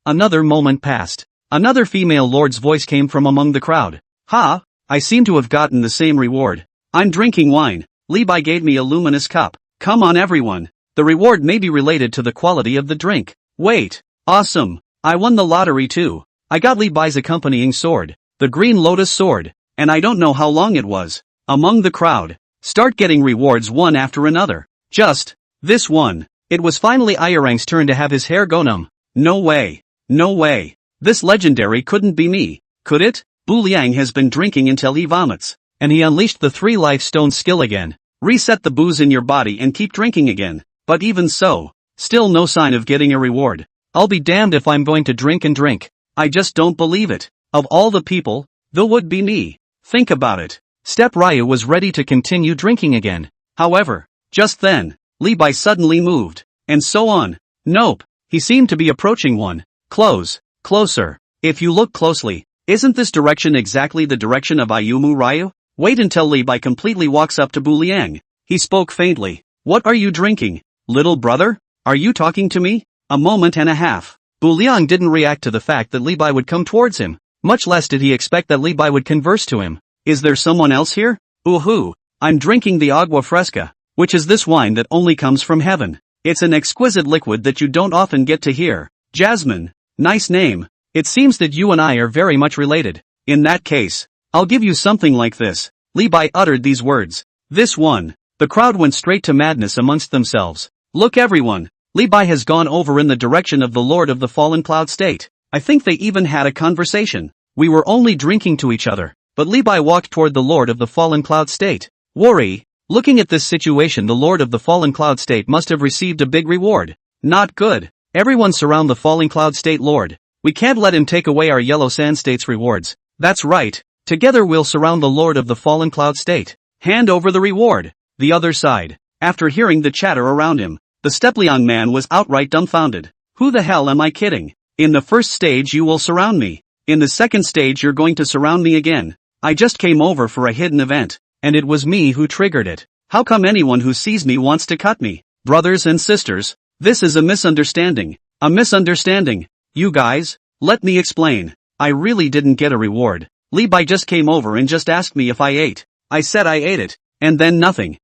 Another moment passed. Another female lord's voice came from among the crowd. Ha, I seem to have gotten the same reward. I'm drinking wine. Li Bai gave me a luminous cup. Come on everyone. The reward may be related to the quality of the drink. Wait. Awesome. I won the lottery too. I got Li Bai's accompanying sword. The Green Lotus sword. And I don't know how long it was. Among the crowd. Start getting rewards one after another. Just. This one. It was finally Ayarang's turn to have his hair go numb. No way. No way. This legendary couldn't be me. Could it? Bu Liang has been drinking until he vomits. And he unleashed the 3 life stone skill again. Reset the booze in your body and keep drinking again. But even so, still no sign of getting a reward. I'll be damned if I'm going to drink and drink. I just don't believe it. Of all the people, the would be me. Think about it. Step Raya was ready to continue drinking again. However, just then, Li Bai suddenly moved. And so on. Nope. He seemed to be approaching one. Closer. If you look closely, isn't this direction exactly the direction of Ayumu Ryu? Wait until Li Bai completely walks up to Bu Liang. He spoke faintly. What are you drinking, little brother? Are you talking to me? A moment and a half. Bu Liang didn't react to the fact that Li Bai would come towards him. Much less did he expect that Li Bai would converse to him. Is there someone else here? Ooh, I'm drinking the agua fresca, which is this wine that only comes from heaven. It's an exquisite liquid that you don't often get to hear. Jasmine. Nice name. It seems that you and I are very much related. In that case, I'll give you something like this. Li Bai uttered these words. This one. The crowd went straight to madness amongst themselves. Look everyone. Li Bai has gone over in the direction of the Lord of the Fallen Cloud State. I think they even had a conversation. We were only drinking to each other, but Li Bai walked toward the Lord of the Fallen Cloud State. Worry, Looking at this situation, the Lord of the Fallen Cloud State must have received a big reward. Not good. Everyone surround the Falling Cloud State Lord. We can't let him take away our Yellow Sand State's rewards. That's right. Together we'll surround the Lord of the Fallen Cloud State. Hand over the reward. The other side. After hearing the chatter around him, the Stepliang man was outright dumbfounded. Who the hell am I kidding? In the first stage you will surround me. In the second stage you're going to surround me again. I just came over for a hidden event, and it was me who triggered it. How come anyone who sees me wants to cut me? Brothers and sisters, this is a misunderstanding. A misunderstanding. You guys, let me explain. I really didn't get a reward. Li Bai just came over and just asked me if I ate. I said I ate it, and then nothing.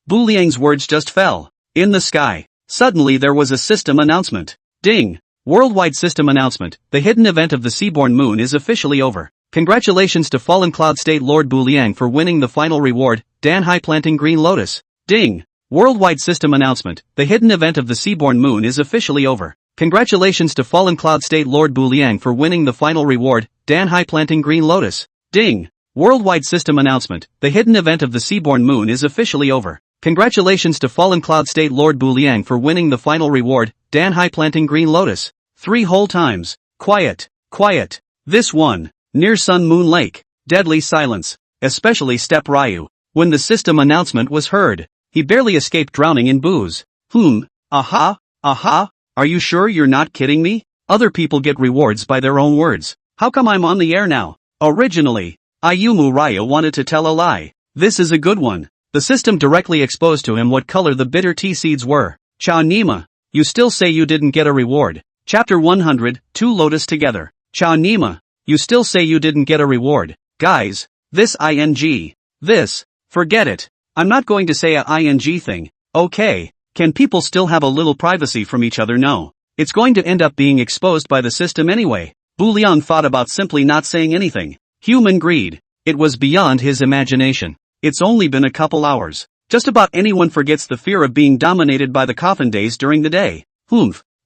Bu Liang's words just fell. In the sky. Suddenly there was a system announcement. Ding! Worldwide system announcement. The hidden event of the Seaborn Moon is officially over. Congratulations to Fallen Cloud State Lord Bu Liang for winning the final reward, Danhai Planting Green Lotus. Ding! Worldwide system announcement. The hidden event of the Seaborn Moon is officially over. Congratulations to Fallen Cloud State Lord Bu Liang for winning the final reward, Danhai Planting Green Lotus. Ding! Worldwide system announcement. The hidden event of the Seaborn Moon is officially over. Congratulations to Fallen Cloud State Lord Bu Liang for winning the final reward, Danhai Planting Green Lotus. 3 whole times. Quiet. Quiet. This one. Near Sun Moon Lake. Deadly silence. Especially Step Ryu. When the system announcement was heard, he barely escaped drowning in booze. Aha? Are you sure you're not kidding me? Other people get rewards by their own words. How come I'm on the air now? Originally, Ayumu Raya wanted to tell a lie. This is a good one. The system directly exposed to him what color the bitter tea seeds were. Cha Nima. You still say you didn't get a reward. Chapter 100, 2 Lotus together. Cha Nima. You still say you didn't get a reward. Guys, this ing. This. Forget it. I'm not going to say a ing thing. Okay. Can people still have a little privacy from each other? No. It's going to end up being exposed by the system anyway. Bu Liang thought about simply not saying anything. Human greed. It was beyond his imagination. It's only been a couple hours. Just about anyone forgets the fear of being dominated by the coffin days during the day.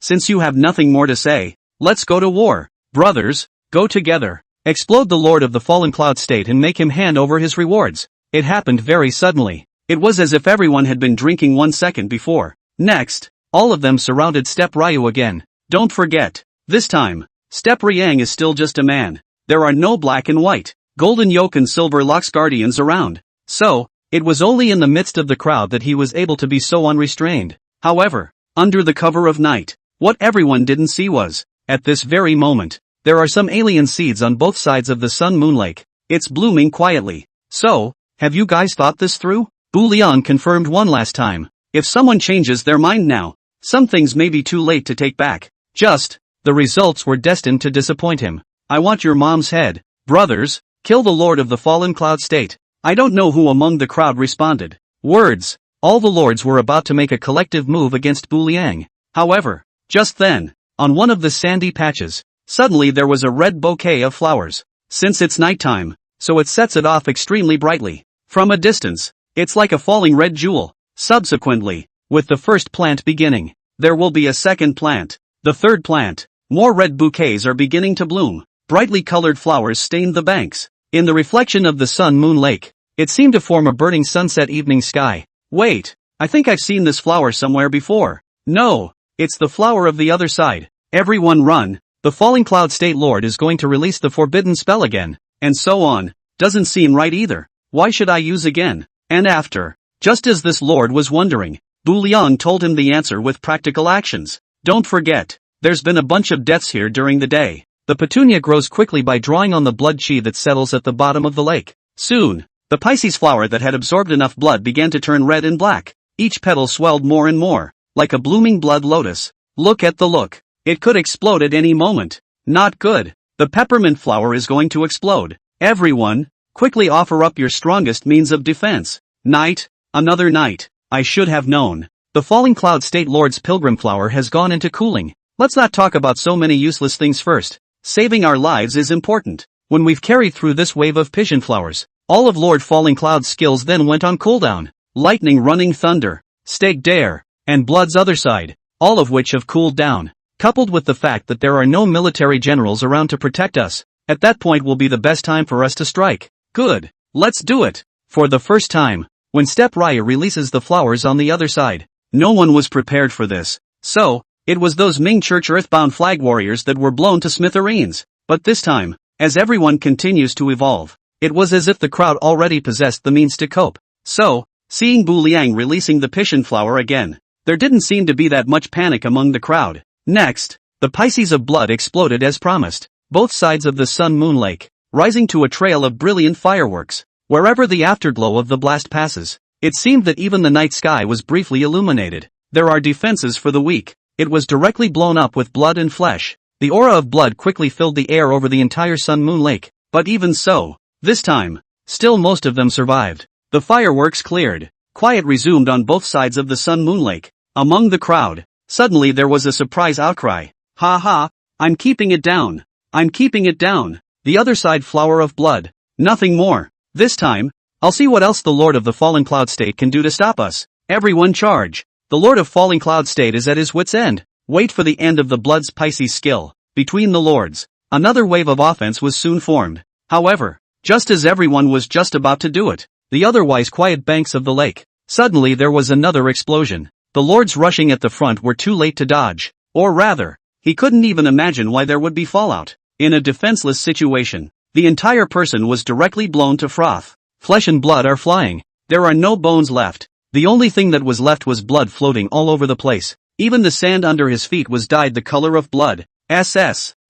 Since you have nothing more to say, let's go to war. Brothers, go together. Explode the Lord of the Fallen Cloud State and make him hand over his rewards. It happened very suddenly. It was as if everyone had been drinking 1 second before. Next, all of them surrounded Step Ryu again. Don't forget, this time, Step Riang is still just a man. There are no black and white, golden yoke and silver locks guardians around. So, it was only in the midst of the crowd that he was able to be so unrestrained. However, under the cover of night, what everyone didn't see was, at this very moment, there are some alien seeds on both sides of the Sun Moon Lake. It's blooming quietly. So, have you guys thought this through? Bu Liang confirmed one last time. If someone changes their mind now, some things may be too late to take back. The results were destined to disappoint him. I want your mom's head. Brothers, kill the Lord of the Fallen Cloud State. I don't know who among the crowd responded. Words. All the lords were about to make a collective move against Bu Liang. However, just then, on one of the sandy patches, suddenly there was a red bouquet of flowers. Since it's nighttime, so it sets it off extremely brightly. From a distance, it's like a falling red jewel. Subsequently, with the first plant beginning, there will be a second plant. The third plant. More red bouquets are beginning to bloom. Brightly colored flowers stained the banks. In the reflection of the Sun Moon Lake, it seemed to form a burning sunset evening sky. Wait, I think I've seen this flower somewhere before. No, it's the flower of the other side. Everyone run. The Falling Cloud State Lord is going to release the forbidden spell again. And so on. Doesn't seem right either. Why should I use again? And after. Just as this lord was wondering, Bu Liang told him the answer with practical actions. Don't forget, there's been a bunch of deaths here during the day. The petunia grows quickly by drawing on the blood chi that settles at the bottom of the lake. Soon, the Pisces flower that had absorbed enough blood began to turn red and black. Each petal swelled more and more, like a blooming blood lotus. Look at the look. It could explode at any moment. Not good. The peppermint flower is going to explode. Everyone, quickly offer up your strongest means of defense. Night, another night. I should have known. The Falling Cloud State Lord's pilgrim flower has gone into cooling. Let's not talk about so many useless things first. Saving our lives is important. When we've carried through this wave of pigeon flowers, all of Lord Falling Cloud's skills then went on cooldown. Lightning, running thunder, stake dare, and blood's other side, all of which have cooled down. Coupled with the fact that there are no military generals around to protect us, at that point will be the best time for us to strike. Good. Let's do it. For the first time, when Step Raya releases the flowers on the other side. No one was prepared for this. So, it was those Ming Church Earthbound flag warriors that were blown to smithereens. But this time, as everyone continues to evolve, it was as if the crowd already possessed the means to cope. So, seeing Bu Liang releasing the Piscian flower again, there didn't seem to be that much panic among the crowd. Next, the Pisces of blood exploded as promised, both sides of the Sun Moon Lake, rising to a trail of brilliant fireworks. Wherever the afterglow of the blast passes, it seemed that even the night sky was briefly illuminated. There are defenses for the weak. It was directly blown up with blood and flesh. The aura of blood quickly filled the air over the entire Sun Moon Lake, but even so, this time, still most of them survived. The fireworks cleared. Quiet resumed on both sides of the Sun Moon Lake. Among the crowd, suddenly there was a surprise outcry. Ha ha, I'm keeping it down. I'm keeping it down. The other side flower of blood. Nothing more. This time, I'll see what else the Lord of the Falling Cloud State can do to stop us. Everyone charge. The Lord of Falling Cloud State is at his wit's end. Wait for the end of the Blood's Pisces skill. Between the lords, another wave of offense was soon formed. However, just as everyone was just about to do it, the otherwise quiet banks of the lake, suddenly there was another explosion. The lords rushing at the front were too late to dodge. Or rather, he couldn't even imagine why there would be fallout. In a defenseless situation, the entire person was directly blown to froth. Flesh and blood are flying. There are no bones left. The only thing that was left was blood floating all over the place. Even the sand under his feet was dyed the color of blood.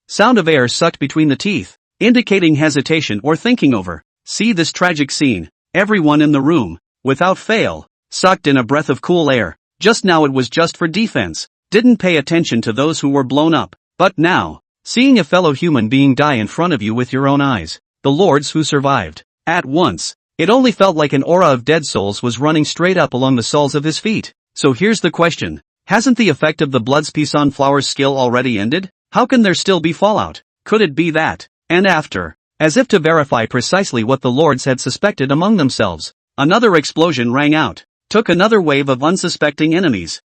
Sound of air sucked between the teeth, indicating hesitation or thinking over. See this tragic scene. Everyone in the room, without fail, sucked in a breath of cool air. Just now it was just for defense. Didn't pay attention to those who were blown up. But now, seeing a fellow human being die in front of you with your own eyes, the lords who survived, at once, it only felt like an aura of dead souls was running straight up along the soles of his feet. So here's the question. Hasn't the effect of the Blood's Piscian flower's skill already ended? How can there still be fallout? Could it be that? And after, as if to verify precisely what the lords had suspected among themselves, another explosion rang out. Took another wave of unsuspecting enemies.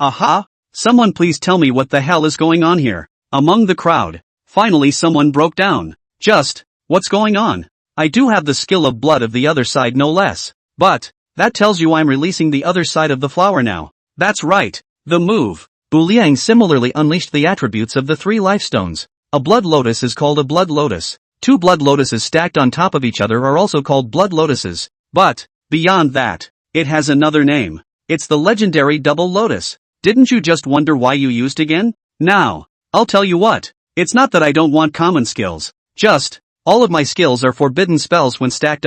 Aha! Someone please tell me what the hell is going on here. Among the crowd, finally someone broke down. Just, what's going on? I do have the skill of blood of the other side no less. But, that tells you I'm releasing the other side of the flower now. That's right, the move. Bu Liang similarly unleashed the attributes of the 3 life stones. A blood lotus is called a blood lotus. 2 blood lotuses stacked on top of each other are also called blood lotuses. But, beyond that, it has another name. It's the legendary double lotus. Didn't you just wonder why you used again? Now, I'll tell you what. It's not that I don't want common skills. Just, all of my skills are forbidden spells when stacked.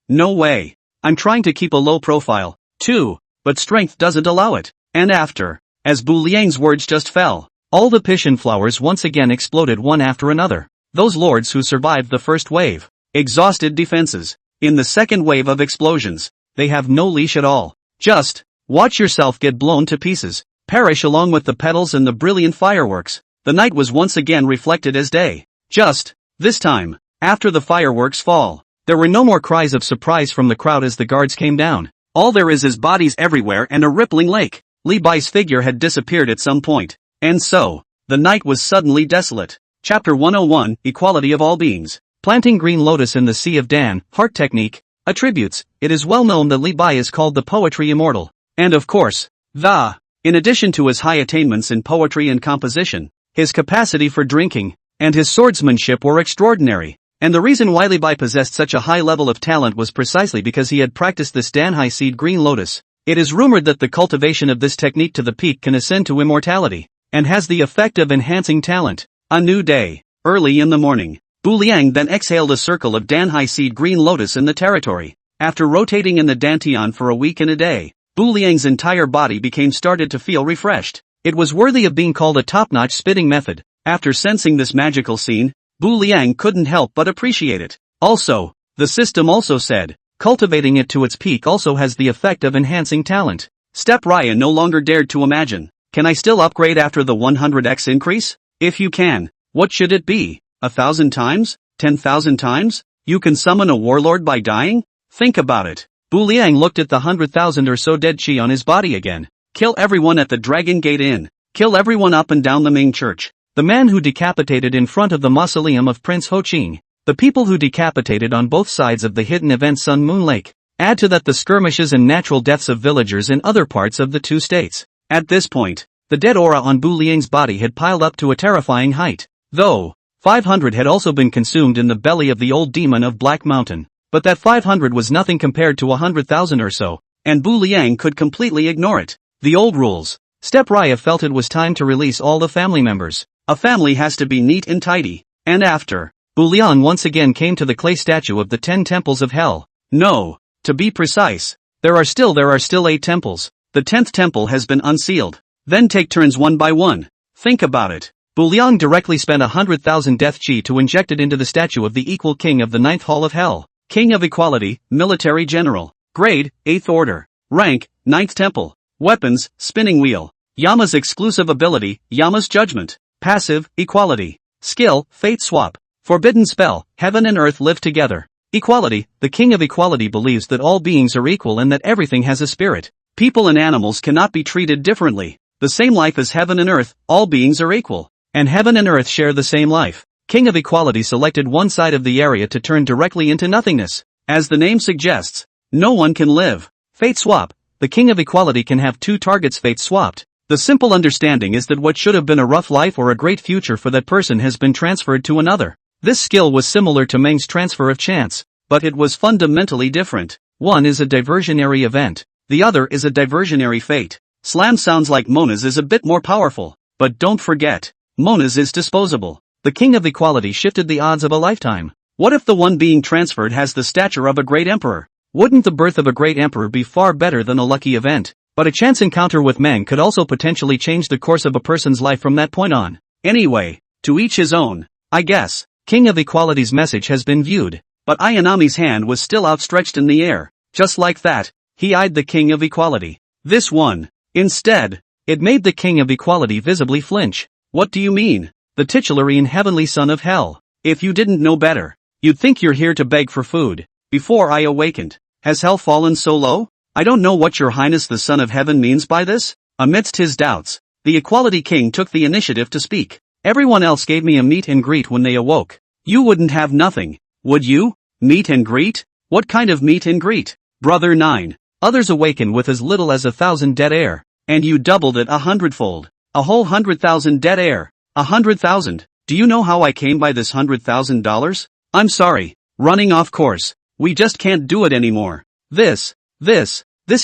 No way. I'm trying to keep a low profile, too, but strength doesn't allow it. And after, as Bu Liang's words just fell, all the Piscian flowers once again exploded one after another. Those lords who survived the first wave, exhausted defenses. In the second wave of explosions, they have no leash at all. Just, watch yourself get blown to pieces, perish along with the petals and the brilliant fireworks. The night was once again reflected as day. Just, this time, after the fireworks fall, there were no more cries of surprise from the crowd as the guards came down. All there is bodies everywhere and a rippling lake. Li Bai's figure had disappeared at some point. And so, the night was suddenly desolate. Chapter 101, Equality of All Beings. Planting green lotus in the Sea of Dan, Heart Technique. Attributes. It is well known that Li Bai is called the Poetry Immortal. And of course, in addition to his high attainments in poetry and composition, his capacity for drinking, and his swordsmanship were extraordinary. And the reason why Li Bai possessed such a high level of talent was precisely because he had practiced this Danhai seed green lotus. It is rumored that the cultivation of this technique to the peak can ascend to immortality, and has the effect of enhancing talent. A new day. Early in the morning, Bu Liang then exhaled a circle of Danhai seed green lotus in the territory. After rotating in the Dantian for a week and a day, Bu Liang's entire body started to feel refreshed. It was worthy of being called a top-notch spitting method. After sensing this magical scene, Bu Liang couldn't help but appreciate it. Also, the system also said, cultivating it to its peak also has the effect of enhancing talent. Step Raya no longer dared to imagine. Can I still upgrade after the 100x increase? If you can, what should it be? 1,000 times? 10,000 times? You can summon a warlord by dying? Think about it. Bu Liang looked at the 100,000 or so dead chi on his body again. Kill everyone at the Dragon Gate Inn. Kill everyone up and down the Ming Church. The man who decapitated in front of the mausoleum of Prince Ho Qing. The people who decapitated on both sides of the hidden event Sun Moon Lake. Add to that the skirmishes and natural deaths of villagers in other parts of the two states. At this point, the dead aura on Bu Liang's body had piled up to a terrifying height. Though 500 had also been consumed in the belly of the old demon of Black Mountain. But that 500 was nothing compared to 100,000 or so, and Bu Liang could completely ignore it. The old rules. Step Raya felt it was time to release all the family members. A family has to be neat and tidy. And after, Bu Liang once again came to the clay statue of the 10 temples of hell. No, to be precise, there are still 8 temples. The 10th temple has been unsealed. Then take turns one by one. Think about it. Bu Liang directly spent 100,000 death chi to inject it into the statue of the equal king of the 9th hall of hell. King of Equality, Military General. Grade, 8th Order. Rank, 9th Temple. Weapons, Spinning Wheel. Yama's exclusive ability, Yama's Judgment. Passive, Equality. Skill, Fate Swap. Forbidden spell, Heaven and Earth live together. Equality, the King of Equality believes that all beings are equal and that everything has a spirit. People and animals cannot be treated differently. The same life as Heaven and Earth, all beings are equal. And Heaven and Earth share the same life. King of Equality selected one side of the area to turn directly into nothingness. As the name suggests, no one can live. Fate Swap, the King of Equality can have two targets fate swapped. The simple understanding is that what should have been a rough life or a great future for that person has been transferred to another. This skill was similar to Meng's transfer of chance, but it was fundamentally different. One is a diversionary event, the other is a diversionary fate. Slam sounds like Mona's is a bit more powerful, but don't forget, Mona's is disposable. The King of Equality shifted the odds of a lifetime. What if the one being transferred has the stature of a great emperor? Wouldn't the birth of a great emperor be far better than a lucky event? But a chance encounter with Meng could also potentially change the course of a person's life from that point on. Anyway, to each his own, I guess. King of Equality's message has been viewed, but Ayanami's hand was still outstretched in the air. Just like that, he eyed the King of Equality. This one. Instead, it made the King of Equality visibly flinch. What do you mean? The titular and heavenly son of hell. If you didn't know better, you'd think you're here to beg for food. Before I awakened, has hell fallen so low? I don't know what your highness the son of heaven means by this. Amidst his doubts, the Equality King took the initiative to speak. Everyone else gave me a meet and greet when they awoke. You wouldn't have nothing, would you? Meet and greet? What kind of meet and greet? Brother 9. Others awaken with as little as 1,000 dead air. And you doubled it 100-fold. A whole 100,000 dead air. 100,000. Do you know how I came by this $100,000? I'm sorry. Running off course. We just can't do it anymore. This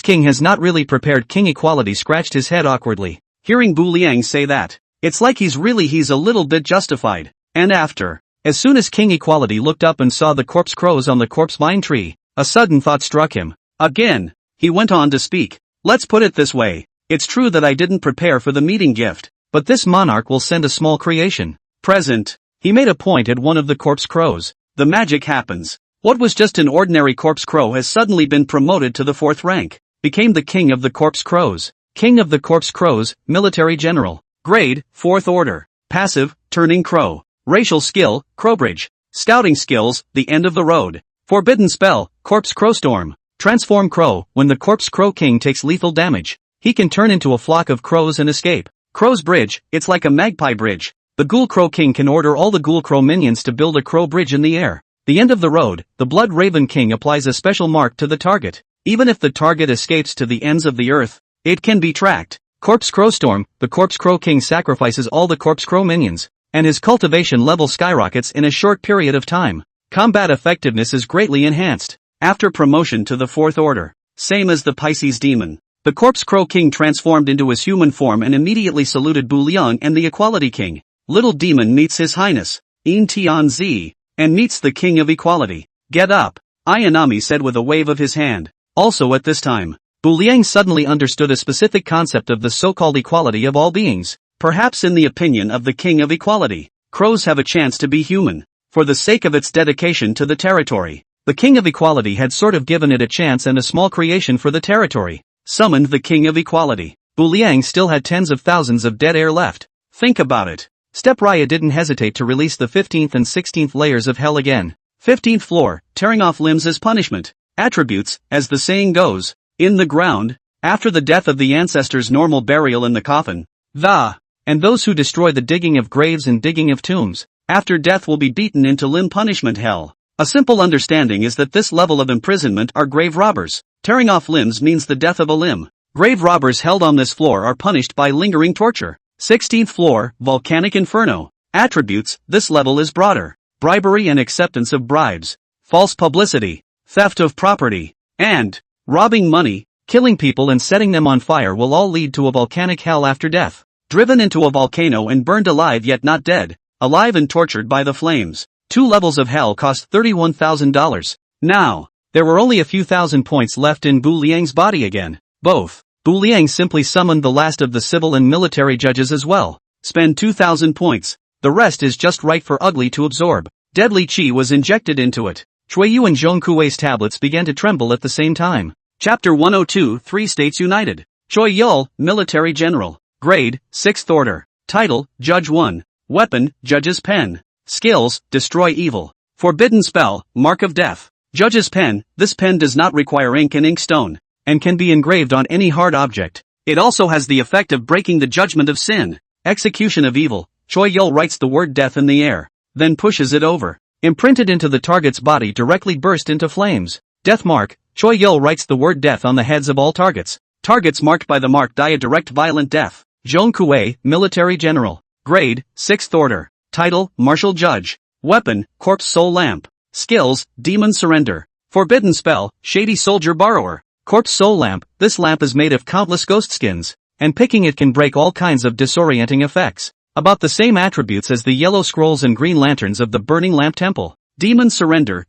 king has not really prepared. King Equality scratched his head awkwardly. Hearing Bu Liang say that, it's like he's a little bit justified. And after, as soon as King Equality looked up and saw the corpse crows on the corpse vine tree, a sudden thought struck him. Again, he went on to speak. Let's put it this way. It's true that I didn't prepare for the meeting gift, but this monarch will send a small creation. Present. He made a point at one of the corpse crows. The magic happens. What was just an ordinary corpse crow has suddenly been promoted to the 4th rank. Became the King of the Corpse Crows. King of the Corpse Crows, Military General. Grade, 4th Order. Passive, Turning Crow. Racial skill, Crowbridge. Scouting skills, The End of the Road. Forbidden spell, Corpse Crowstorm. Transform Crow. When the Corpse Crow King takes lethal damage, he can turn into a flock of crows and escape. Crow's Bridge, it's like a magpie bridge. The Ghoul Crow King can order all the Ghoul Crow minions to build a crow bridge in the air. The End of the Road, the Blood Raven King applies a special mark to the target. Even if the target escapes to the ends of the earth, it can be tracked. Corpse Crowstorm, the Corpse Crow King sacrifices all the Corpse Crow minions, and his cultivation level skyrockets in a short period of time. Combat effectiveness is greatly enhanced. After promotion to the 4th Order, same as the Pisces Demon, the Corpse Crow King transformed into his human form and immediately saluted Bu Liang and the Equality King. Little Demon meets His Highness, Yin Tianzi, and meets the King of Equality. Get up, Ayanami said with a wave of his hand. Also at this time, Bu Liang suddenly understood a specific concept of the so-called equality of all beings. Perhaps in the opinion of the King of Equality, crows have a chance to be human. For the sake of its dedication to the territory, the King of Equality had sort of given it a chance and a small creation for the territory. Summoned the King of Equality. Bu Liang still had tens of thousands of dead air left. Think about it. Step Raya didn't hesitate to release the 15th and 16th layers of hell again. 15th floor, tearing off limbs as punishment. Attributes, as the saying goes, in the ground, after the death of the ancestors' normal burial in the coffin. And those who destroy the digging of graves and digging of tombs, after death will be beaten into limb punishment hell. A simple understanding is that this level of imprisonment are grave robbers. Tearing off limbs means the death of a limb. Grave robbers held on this floor are punished by lingering torture. 16th floor, Volcanic Inferno. Attributes, this level is broader. Bribery and acceptance of bribes. False publicity. Theft of property. And robbing money, killing people and setting them on fire will all lead to a volcanic hell after death. Driven into a volcano and burned alive yet not dead. Alive and tortured by the flames. 2 levels of hell cost $31,000. Now, there were only a few thousand points left in Bu Liang's body again. Both. Bu Liang simply summoned the last of the civil and military judges as well. Spend 2,000 points. The rest is just right for Ugly to absorb. Deadly chi was injected into it. Chuiyu and Zhong Kuei's tablets began to tremble at the same time. Chapter 102, 3 States United. Choi Yul, Military General. Grade, 6th Order. Title, Judge 1. Weapon, Judge's Pen. Skills, Destroy Evil. Forbidden Spell, Mark of Death. Judge's Pen, this pen does not require ink and inkstone, and can be engraved on any hard object. It also has the effect of breaking the judgment of sin. Execution of Evil, Choi Yul writes the word death in the air, then pushes it over. Imprinted into the target's body directly burst into flames. Death Mark, Choi Yul writes the word death on the heads of all targets. Targets marked by the mark die a direct violent death. Zhong Kuei, Military General. Grade, 6th Order. Title, Martial Judge. Weapon, Corpse Soul Lamp. Skills, Demon Surrender. Forbidden Spell, Shady Soldier Borrower. Corpse Soul Lamp, this lamp is made of countless ghost skins, and picking it can break all kinds of disorienting effects. About the same attributes as the yellow scrolls and green lanterns of the Burning Lamp Temple. Demon Surrender,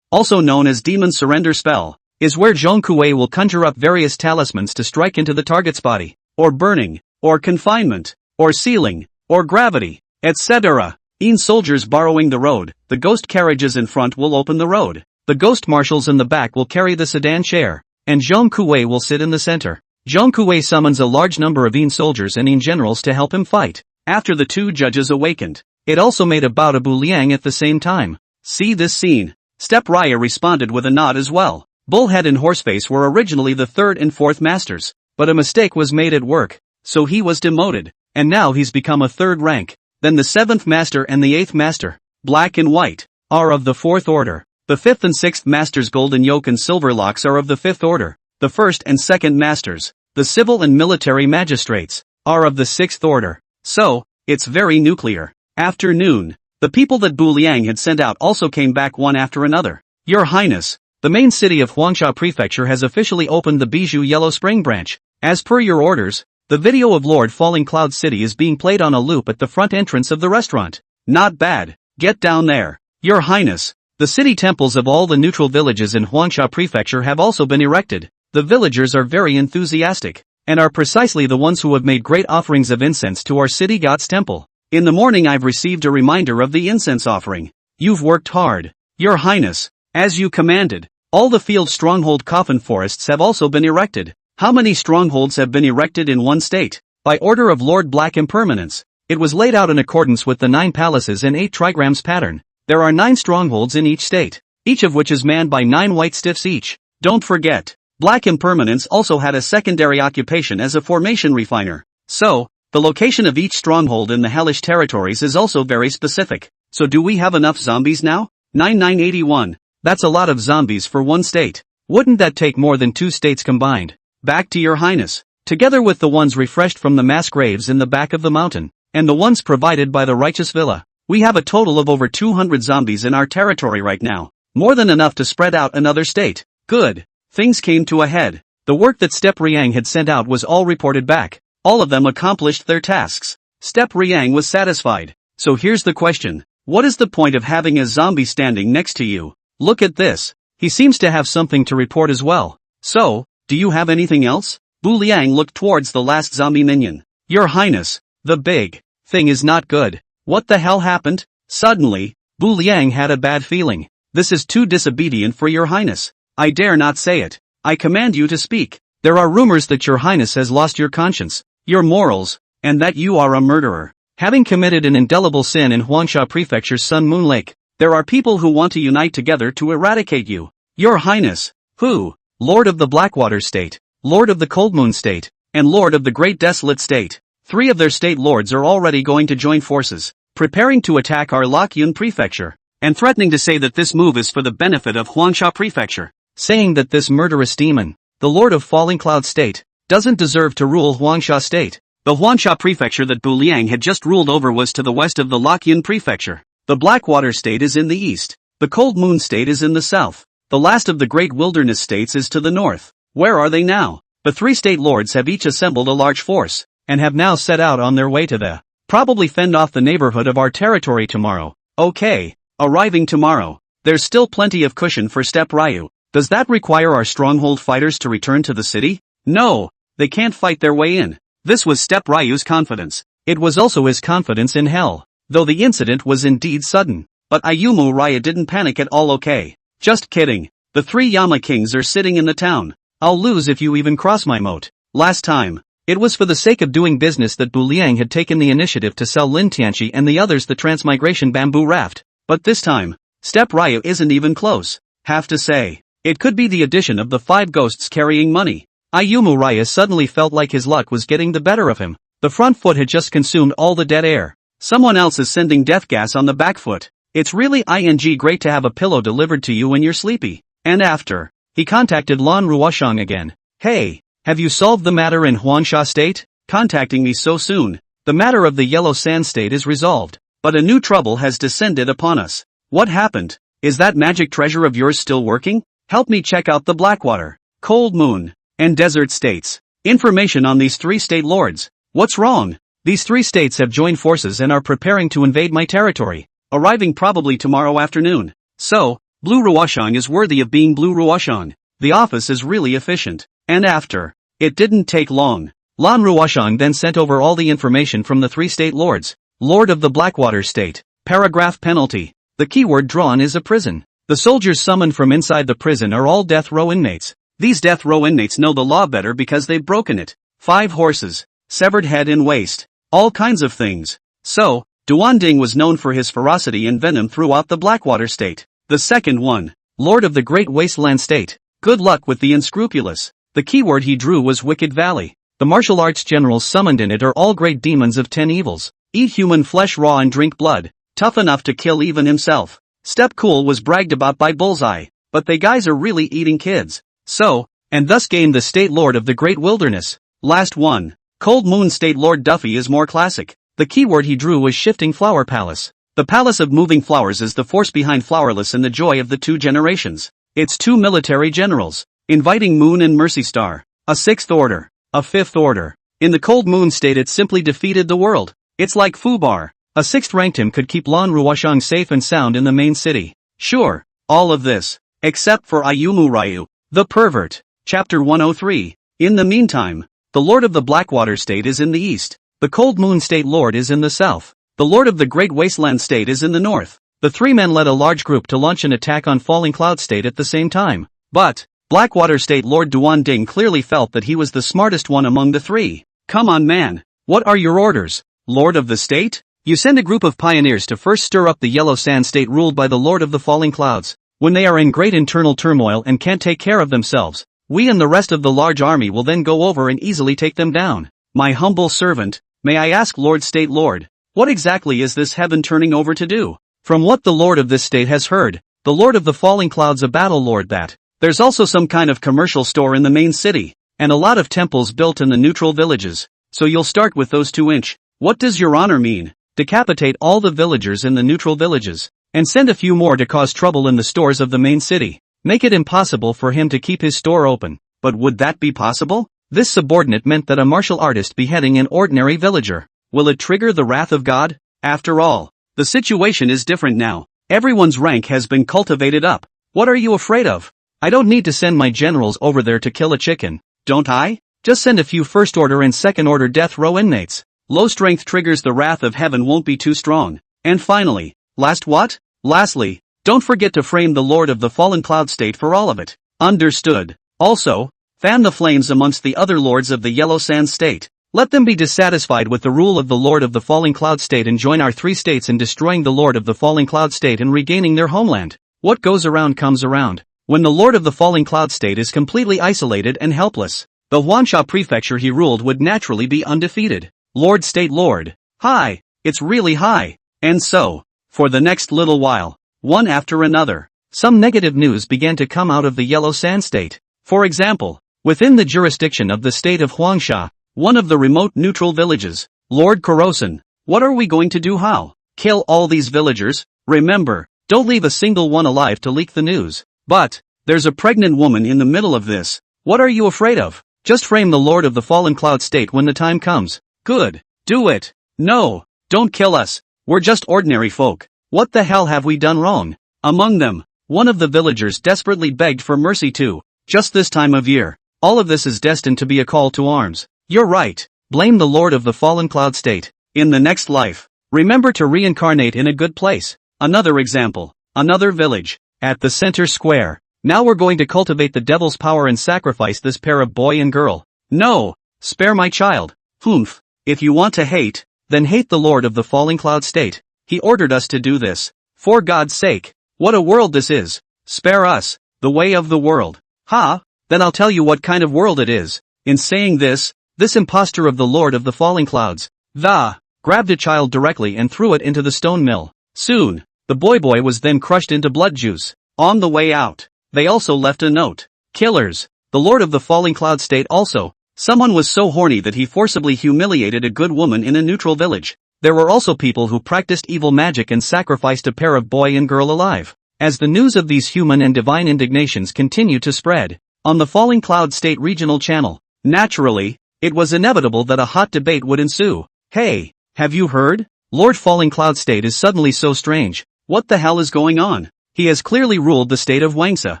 also known as Demon Surrender Spell, is where Zhong Kuei will conjure up various talismans to strike into the target's body, or burning, or confinement, or sealing, or gravity, etc. In soldiers borrowing the road, the ghost carriages in front will open the road. The ghost marshals in the back will carry the sedan chair, and Zhong Kuei will sit in the center. Zhong Kuei summons a large number of Yin soldiers and Yin generals to help him fight. After the 2 judges awakened, it also made a bow to Bu Liang at the same time. See this scene. Step Raya responded with a nod as well. Bullhead and Horseface were originally the 3rd and 4th masters, but a mistake was made at work, so he was demoted, and now he's become a 3rd rank. Then the 7th master and the 8th master, Black and White, are of the 4th order. The 5th and 6th masters Golden Yoke and Silver Locks are of the 5th order. The 1st and 2nd masters, the civil and military magistrates, are of the 6th order. So, it's very nuclear. After noon, the people that Bu Liang had sent out also came back one after another. Your Highness, the main city of Huangsha Prefecture has officially opened the Bijou Yellow Spring branch. As per your orders, the video of Lord Falling Cloud City is being played on a loop at the front entrance of the restaurant. Not bad. Get down there. Your Highness, the city temples of all the neutral villages in Huangsha Prefecture have also been erected. The villagers are very enthusiastic, and are precisely the ones who have made great offerings of incense to our city god's temple. In the morning I've received a reminder of the incense offering. You've worked hard, Your Highness, as you commanded. All the field stronghold coffin forests have also been erected. How many strongholds have been erected in one state? By order of Lord Black Impermanence. It was laid out in accordance with the 9 palaces and 8 trigrams pattern. There are 9 strongholds in each state, each of which is manned by 9 white stiffs each. Don't forget, Black Impermanence also had a secondary occupation as a formation refiner. So, the location of each stronghold in the hellish territories is also very specific. So do we have enough zombies now? 9981. That's a lot of zombies for one state. Wouldn't that take more than 2 states combined? Back to Your Highness. Together with the ones refreshed from the mass graves in the back of the mountain, and the ones provided by the Righteous Villa, we have a total of over 200 zombies in our territory right now. More than enough to spread out another state. Good. Things came to a head. The work that Step Riang had sent out was all reported back. All of them accomplished their tasks. Step Riang was satisfied. So here's the question. What is the point of having a zombie standing next to you? Look at this. He seems to have something to report as well. So, do you have anything else? Bu Liang looked towards the last zombie minion. Your Highness, the big thing is not good. What the hell happened? Suddenly, Bu Liang had a bad feeling. This is too disobedient for Your Highness. I dare not say it. I command you to speak. There are rumors that Your Highness has lost your conscience, your morals, and that you are a murderer. Having committed an indelible sin in Huangsha Prefecture's Sun Moon Lake, there are people who want to unite together to eradicate you. Your Highness. Who? Lord of the Blackwater State, Lord of the Cold Moon State, and Lord of the Great Desolate State. 3 of their state lords are already going to join forces, preparing to attack our Lokyun Prefecture. and threatening to say that this move is for the benefit of Huangsha Prefecture, saying that this murderous demon, the Lord of Falling Cloud State, doesn't deserve to rule Huangsha State. The Huangsha Prefecture that Bu Liang had just ruled over was to the west of the Lockyin Prefecture. The Blackwater State is in the east. The Cold Moon State is in the south. The last of the Great Wilderness States is to the north. Where are they now? The three state lords have each assembled a large force, and have now set out on their way to the probably fend off the neighborhood of our territory tomorrow. Okay, arriving tomorrow. There's still plenty of cushion for Step Ryu. Does that require our stronghold fighters to return to the city? No, they can't fight their way in. This was Step Ryu's confidence. It was also his confidence in hell. Though the incident was indeed sudden. But Ayumu Raya didn't panic at all. Okay. Just kidding. The three Yama kings are sitting in the town. I'll lose if you even cross my moat. Last time, it was for the sake of doing business that Bu Liang had taken the initiative to sell Lin Tianchi and the others the transmigration bamboo raft. But this time, Step Ryu isn't even close. Have to say, it could be the addition of the 5 ghosts carrying money. Ayumu Raya suddenly felt like his luck was getting the better of him. The front foot had just consumed all the dead air. Someone else is sending death gas on the back foot. It's really great to have a pillow delivered to you when you're sleepy. And after, he contacted Lan Ruoshang again. Hey, have you solved the matter in Huangsha State? Contacting me so soon. The matter of the Yellow Sand State is resolved. But a new trouble has descended upon us. What happened? Is that magic treasure of yours still working? Help me check out the Blackwater, Cold Moon, and Desert States. Information on these 3 state lords. What's wrong? These 3 states have joined forces and are preparing to invade my territory. Arriving probably tomorrow afternoon. So, Blue Ruoshang is worthy of being Blue Ruoshang. The office is really efficient. And after, it didn't take long. Lan Ruoshang then sent over all the information from the 3 state lords. Lord of the Blackwater State. Paragraph penalty. The keyword drawn is a prison. The soldiers summoned from inside the prison are all death row inmates. These death row inmates know the law better because they've broken it. 5 horses, severed head and waist, all kinds of things. So, Duanding was known for his ferocity and venom throughout the Blackwater State. The second one, Lord of the Great Wasteland State. Good luck with the unscrupulous. The keyword he drew was Wicked Valley. The martial arts generals summoned in it are all great demons of 10 evils. Eat human flesh raw and drink blood. Tough enough to kill even himself. Step Cool was bragged about by Bullseye. But they guys are really eating kids. So, and thus gained the State Lord of the Great Wilderness. Last one, Cold Moon State Lord Duffy is more classic. The keyword he drew was Shifting Flower Palace. The Palace of Moving Flowers is the force behind Flowerless and the joy of the 2 generations. It's 2 military generals, Inviting Moon and Mercy Star, a 6th order, a 5th order. In the Cold Moon State it simply defeated the world. It's like Fubar. A 6th ranked him could keep Lan Ruoshang safe and sound in the main city. Sure, all of this, except for Ayumu Ryu, the pervert. Chapter 103. In the meantime, the Lord of the Blackwater State is in the east. The Cold Moon State Lord is in the south. The Lord of the Great Wasteland State is in the north. The 3 men led a large group to launch an attack on Falling Cloud State at the same time. But, Blackwater State Lord Duanding clearly felt that he was the smartest one among the 3. Come on man, what are your orders, Lord of the State? You send a group of pioneers to first stir up the Yellow Sand State ruled by the Lord of the Falling Clouds. When they are in great internal turmoil and can't take care of themselves, we and the rest of the large army will then go over and easily take them down. My humble servant, may I ask Lord State Lord, what exactly is this heaven turning over to do? From what the Lord of this state has heard, the Lord of the Falling Clouds a battle lord that, there's also some kind of commercial store in the main city, and a lot of temples built in the neutral villages, so you'll start with those 2-inch. What does your honor mean? Decapitate all the villagers in the neutral villages, and send a few more to cause trouble in the stores of the main city. Make it impossible for him to keep his store open. But would that be possible? This subordinate meant that a martial artist beheading an ordinary villager. Will it trigger the wrath of God? After all, the situation is different now. Everyone's rank has been cultivated up. What are you afraid of? I don't need to send my generals over there to kill a chicken, don't I? Just send a few first order and second order death row inmates. Low strength triggers the wrath of heaven won't be too strong. And finally, lastly, don't forget to frame the Lord of the Fallen Cloud State for all of it. Understood. Also, fan the flames amongst the other lords of the Yellow Sand State. Let them be dissatisfied with the rule of the Lord of the Falling Cloud State and join our 3 states in destroying the Lord of the Falling Cloud State and regaining their homeland. What goes around comes around. When the Lord of the Falling Cloud State is completely isolated and helpless, the Huangsha Prefecture he ruled would naturally be undefeated. Lord State Lord. Hi, it's really high. And so, for the next little while, one after another. Some negative news began to come out of the Yellow Sand State. For example, within the jurisdiction of the state of Huangsha, one of the remote neutral villages, Lord Korosan, what are we going to do? How? Kill all these villagers? Remember, don't leave a single one alive to leak the news. But, there's a pregnant woman in the middle of this. What are you afraid of? Just frame the Lord of the Fallen Cloud State when the time comes. Good. Do it. No, don't kill us. We're just ordinary folk. What the hell have we done wrong? Among them, one of the villagers desperately begged for mercy too. Just this time of year, all of this is destined to be a call to arms. You're right. Blame the Lord of the Fallen Cloud State. In the next life, remember to reincarnate in a good place. Another example. Another village. At the center square. Now we're going to cultivate the devil's power and sacrifice this pair of boy and girl. No! Spare my child. Humph. If you want to hate, then hate the Lord of the Falling Cloud State. He ordered us to do this. For God's sake. What a world this is. Spare us. The way of the world. Ha? Then I'll tell you what kind of world it is. In saying this, this impostor of the Lord of the Falling Clouds, grabbed a child directly and threw it into the stone mill. Soon, the boy was then crushed into blood juice. On the way out, they also left a note. Killers. The Lord of the Falling Cloud State also. Someone was so horny that he forcibly humiliated a good woman in a neutral village. There were also people who practiced evil magic and sacrificed a pair of boy and girl alive. As the news of these human and divine indignations continued to spread, on the Falling Cloud State regional channel, naturally, it was inevitable that a hot debate would ensue. Hey, have you heard? Lord Falling Cloud State is suddenly so strange. What the hell is going on? He has clearly ruled the state of Wangsa.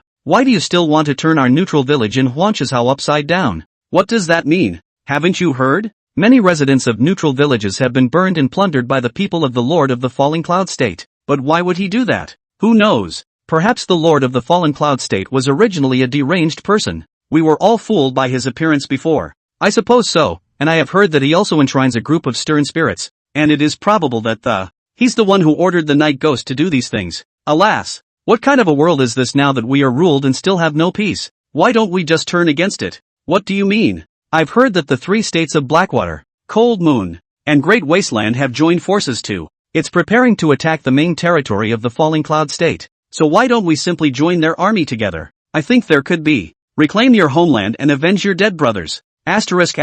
Why do you still want to turn our neutral village in Huangshao upside down? What does that mean? Haven't you heard? Many residents of neutral villages have been burned and plundered by the people of the Lord of the Falling Cloud State. But why would he do that? Who knows? Perhaps the Lord of the Fallen Cloud State was originally a deranged person. We were all fooled by his appearance before. I suppose so, and I have heard that he also enshrines a group of stern spirits, and it is probable that he's the one who ordered the night ghost to do these things. Alas! What kind of a world is this now that we are ruled and still have no peace? Why don't we just turn against it? What do you mean? I've heard that the three states of Blackwater, Cold Moon, and Great Wasteland have joined forces too. It's preparing to attack the main territory of the Falling Cloud State. So why don't we simply join their army together? I think there could be. Reclaim your homeland and avenge your dead brothers. Asterisk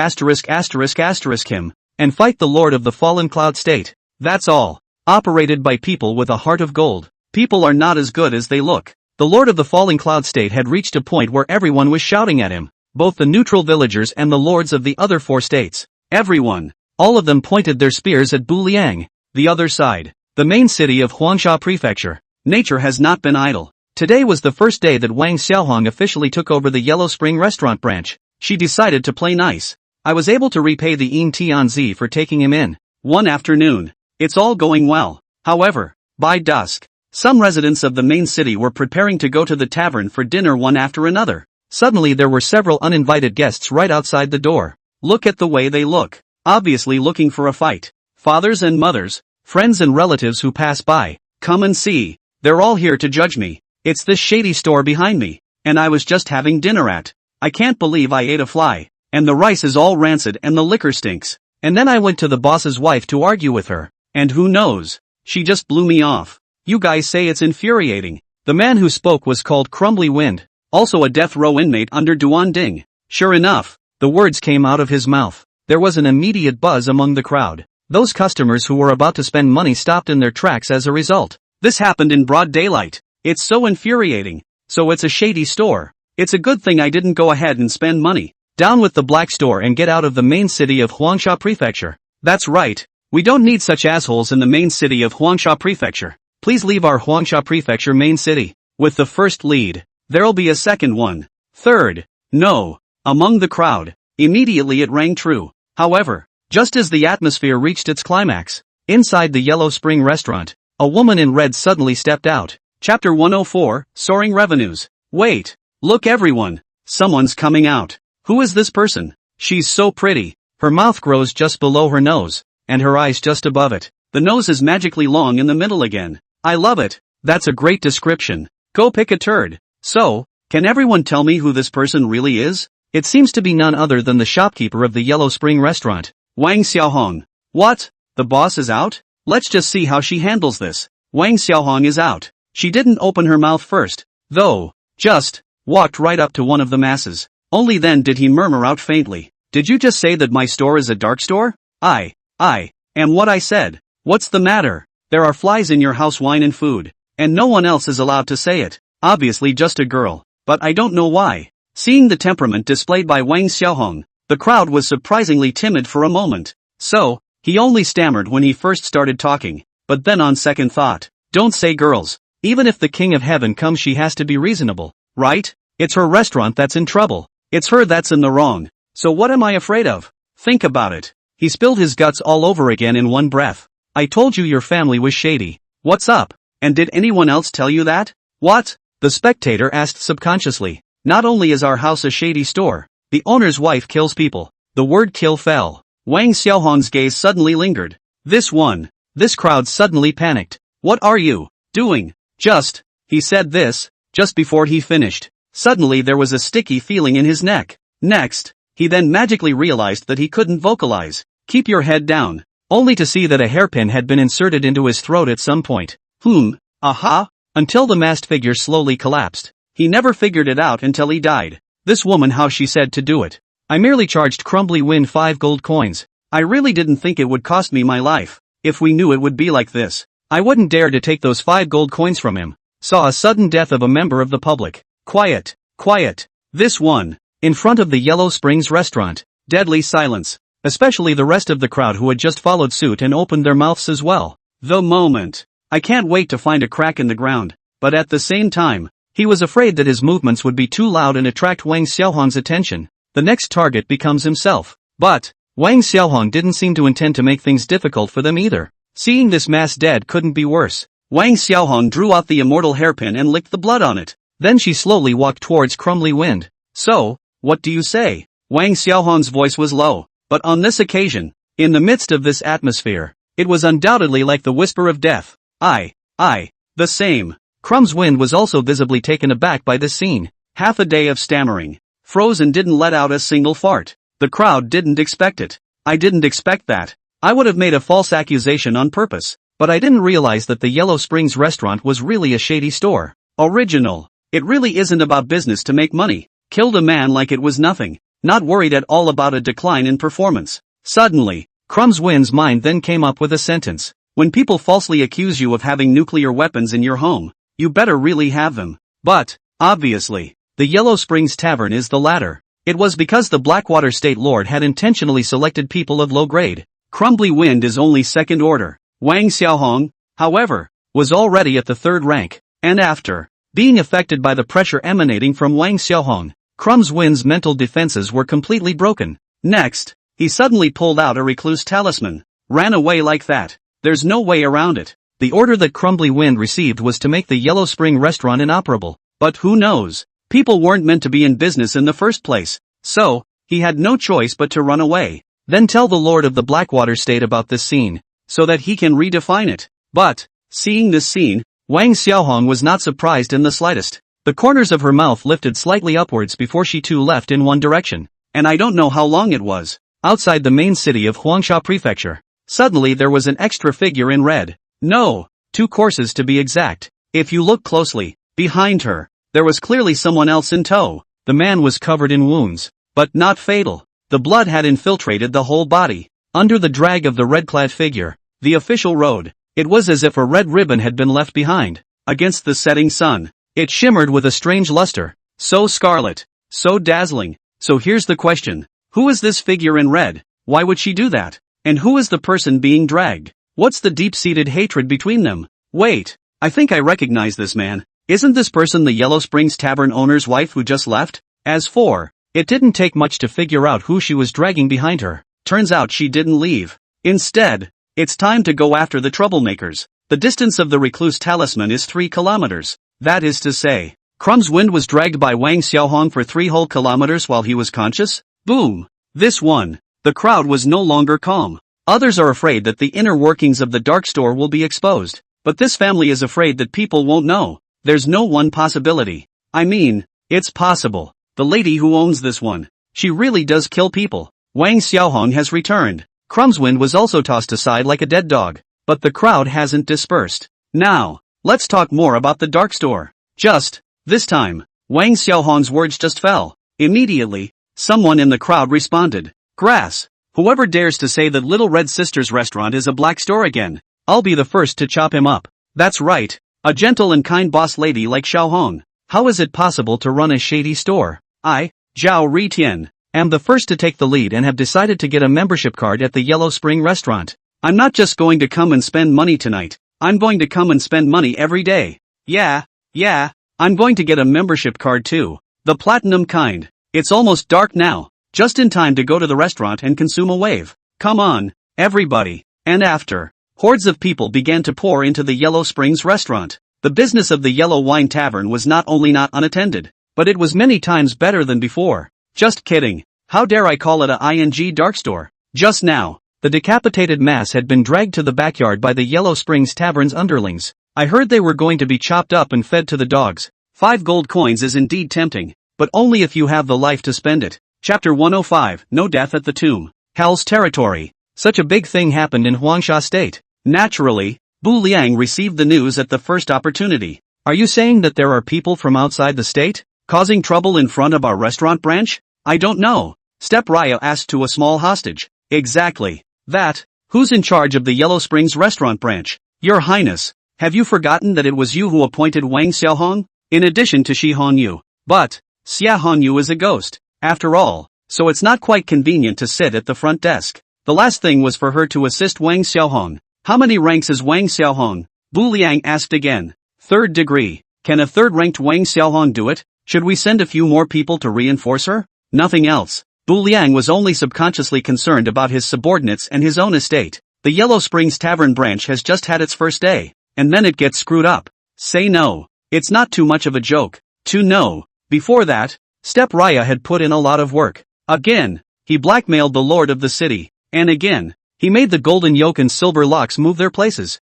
him. And fight the Lord of the Fallen Cloud State. That's all. Operated by people with a heart of gold. People are not as good as they look. The Lord of the Falling Cloud State had reached a point where everyone was shouting at him. Both the neutral villagers and the lords of the other four states. Everyone. All of them pointed their spears at Bu Liang. The other side. The main city of Huangsha Prefecture. Nature has not been idle. Today was the first day that Wang Xiaohong officially took over the Yellow Spring restaurant branch. She decided to play nice. I was able to repay the Yin Tianzi for taking him in. One afternoon. It's all going well. However, by dusk, some residents of the main city were preparing to go to the tavern for dinner one after another. Suddenly there were several uninvited guests right outside the door. Look at the way they look. Obviously looking for a fight. Fathers and mothers, friends and relatives who pass by. Come and see. They're all here to judge me. It's this shady store behind me. And I was just having dinner at. I can't believe I ate a fly. And the rice is all rancid and the liquor stinks. And then I went to the boss's wife to argue with her. And who knows? She just blew me off. You guys say it's infuriating. The man who spoke was called Crumbly Wind. Also a death row inmate under Duan Ding. Sure enough, the words came out of his mouth. There was an immediate buzz among the crowd. Those customers who were about to spend money stopped in their tracks as a result. This happened in broad daylight. It's so infuriating. So it's a shady store. It's a good thing I didn't go ahead and spend money. Down with the black store and get out of the main city of Huangsha Prefecture. That's right. We don't need such assholes in the main city of Huangsha Prefecture. Please leave our Huangsha Prefecture main city. With the first lead, there'll be a second one. Third. No. Among the crowd. Immediately it rang true. However, just as the atmosphere reached its climax, inside the Yellow Spring restaurant, a woman in red suddenly stepped out. Chapter 104, Soaring Revenues. Wait. Look everyone. Someone's coming out. Who is this person? She's so pretty. Her mouth grows just below her nose, and her eyes just above it. The nose is magically long in the middle again. I love it. That's a great description. Go pick a turd. So, can everyone tell me who this person really is? It seems to be none other than the shopkeeper of the Yellow Spring restaurant, Wang Xiaohong. What? The boss is out? Let's just see how she handles this. Wang Xiaohong is out. She didn't open her mouth first, though, just walked right up to one of the masses. Only then did he murmur out faintly, "Did you just say that my store is a dark store?" I am what I said. What's the matter? There are flies in your house, wine and food, and no one else is allowed to say it. Obviously just a girl, but I don't know why." Seeing the temperament displayed by Wang Xiaohong, the crowd was surprisingly timid for a moment. So, he only stammered when he first started talking, but then on second thought, "Don't say girls. Even if the King of Heaven comes, she has to be reasonable, right? It's her restaurant that's in trouble. It's her that's in the wrong. So what am I afraid of? Think about it." He spilled his guts all over again in one breath. "I told you your family was shady. What's up? And did anyone else tell you that?" "What?" the spectator asked subconsciously. "Not only is our house a shady store, the owner's wife kills people." The word kill fell. Wang Xiaohong's gaze suddenly lingered. This crowd suddenly panicked. "What are you doing?" He said this, just before he finished. Suddenly there was a sticky feeling in his neck. Next, he then magically realized that he couldn't vocalize. "Keep your head down," only to see that a hairpin had been inserted into his throat at some point. Aha! Until the masked figure slowly collapsed. He never figured it out until he died. This woman, how she said to do it. "I merely charged Qinglou Wind 5 gold coins. I really didn't think it would cost me my life. If we knew it would be like this, I wouldn't dare to take those 5 gold coins from him." Saw a sudden death of a member of the public. Quiet. This one. In front of the Yellow Springs restaurant. Deadly silence. Especially the rest of the crowd who had just followed suit and opened their mouths as well. The moment. I can't wait to find a crack in the ground. But at the same time, he was afraid that his movements would be too loud and attract Wang Xiaohong's attention. The next target becomes himself. But Wang Xiaohong didn't seem to intend to make things difficult for them either. Seeing this mass dead couldn't be worse. Wang Xiaohong drew out the immortal hairpin and licked the blood on it. Then she slowly walked towards Qinglou Wind. "So, what do you say?" Wang Xiaohong's voice was low, but on this occasion, in the midst of this atmosphere, it was undoubtedly like the whisper of death. The same. Qinglou Wind was also visibly taken aback by this scene. Half a day of stammering. Froze and didn't let out a single fart. The crowd didn't expect it. I didn't expect that. I would have made a false accusation on purpose, but I didn't realize that the Yellow Springs restaurant was really a shady store. Original. It really isn't about business to make money. Killed a man like it was nothing. Not worried at all about a decline in performance. Suddenly, Qinglou Wind's mind then came up with a sentence. When people falsely accuse you of having nuclear weapons in your home, you better really have them. But, obviously, the Yellow Springs Tavern is the latter. It was because the Blackwater State Lord had intentionally selected people of low grade. Qinglou Wind is only second order. Wang Xiaohong, however, was already at the third rank, and after being affected by the pressure emanating from Wang Xiaohong, Qinglou Wind's mental defenses were completely broken. Next, he suddenly pulled out a recluse talisman. Ran away like that. There's no way around it. The order that Qinglou Wind received was to make the Yellow Spring restaurant inoperable. But who knows? People weren't meant to be in business in the first place. So, he had no choice but to run away. Then tell the Lord of the Blackwater State about this scene, so that he can redefine it. But, seeing this scene, Wang Xiaohong was not surprised in the slightest. The corners of her mouth lifted slightly upwards before she too left in one direction. And I don't know how long it was. Outside the main city of Huangsha Prefecture. Suddenly there was an extra figure in red. No, 2 courses to be exact. If you look closely, behind her, there was clearly someone else in tow. The man was covered in wounds, but not fatal. The blood had infiltrated the whole body. Under the drag of the red-clad figure, the official rode. It was as if a red ribbon had been left behind. Against the setting sun, it shimmered with a strange luster. So scarlet, so dazzling. So here's the question. Who is this figure in red? Why would she do that? And who is the person being dragged? What's the deep-seated hatred between them? Wait, I think I recognize this man. Isn't this person the Yellow Springs Tavern owner's wife who just left? As for, it didn't take much to figure out who she was dragging behind her. Turns out she didn't leave. Instead, it's time to go after the troublemakers. The distance of the recluse talisman is 3 kilometers. That is to say, Qinglou Wind was dragged by Wang Xiaohong for 3 whole kilometers while he was conscious? Boom! This one. The crowd was no longer calm. Others are afraid that the inner workings of the dark store will be exposed. But this family is afraid that people won't know. There's no one possibility. I mean, it's possible. The lady who owns this one. She really does kill people. Wang Xiaohong has returned. Qinglou Wind was also tossed aside like a dead dog. But the crowd hasn't dispersed. Now, let's talk more about the dark store. This time, Wang Xiaohong's words just fell. Immediately, someone in the crowd responded. Grass. Whoever dares to say that Little Red Sister's restaurant is a black store again, I'll be the first to chop him up. That's right. A gentle and kind boss lady like Xiaohong. How is it possible to run a shady store? I, Zhao Ritian, am the first to take the lead and have decided to get a membership card at the Yellow Spring restaurant. I'm not just going to come and spend money tonight. I'm going to come and spend money every day. Yeah, I'm going to get a membership card too. The platinum kind. It's almost dark now. Just in time to go to the restaurant and consume a wave. Come on, everybody. And after, hordes of people began to pour into the Yellow Springs restaurant. The business of the Yellow Wine Tavern was not only not unattended, but it was many times better than before. Just kidding. How dare I call it a ing dark store? Just now, the decapitated mass had been dragged to the backyard by the Yellow Springs Tavern's underlings. I heard they were going to be chopped up and fed to the dogs. 5 gold coins is indeed tempting, but only if you have the life to spend it. Chapter 105, No Death at the Tomb. Hell's Territory. Such a big thing happened in Huangsha State. Naturally, Bu Liang received the news at the first opportunity. Are you saying that there are people from outside the state, causing trouble in front of our restaurant branch? I don't know. Step Raya asked to a small hostage. Exactly. That. Who's in charge of the Yellow Springs restaurant branch? Your Highness. Have you forgotten that it was you who appointed Wang Xiaohong? In addition to Shi Hongyu. But, Xia Hongyu is a ghost, after all, so it's not quite convenient to sit at the front desk. The last thing was for her to assist Wang Xiaohong. How many ranks is Wang Xiaohong? Bu Liang asked again. 3rd degree. Can a 3rd-ranked Wang Xiaohong do it? Should we send a few more people to reinforce her? Nothing else. Bu Liang was only subconsciously concerned about his subordinates and his own estate. The Yellow Springs Tavern branch has just had its first day, and then it gets screwed up. Say no. It's not too much of a joke. To know. Before that, Step Raya had put in a lot of work. Again, he blackmailed the lord of the city. And again, he made the golden yoke and silver locks move their places.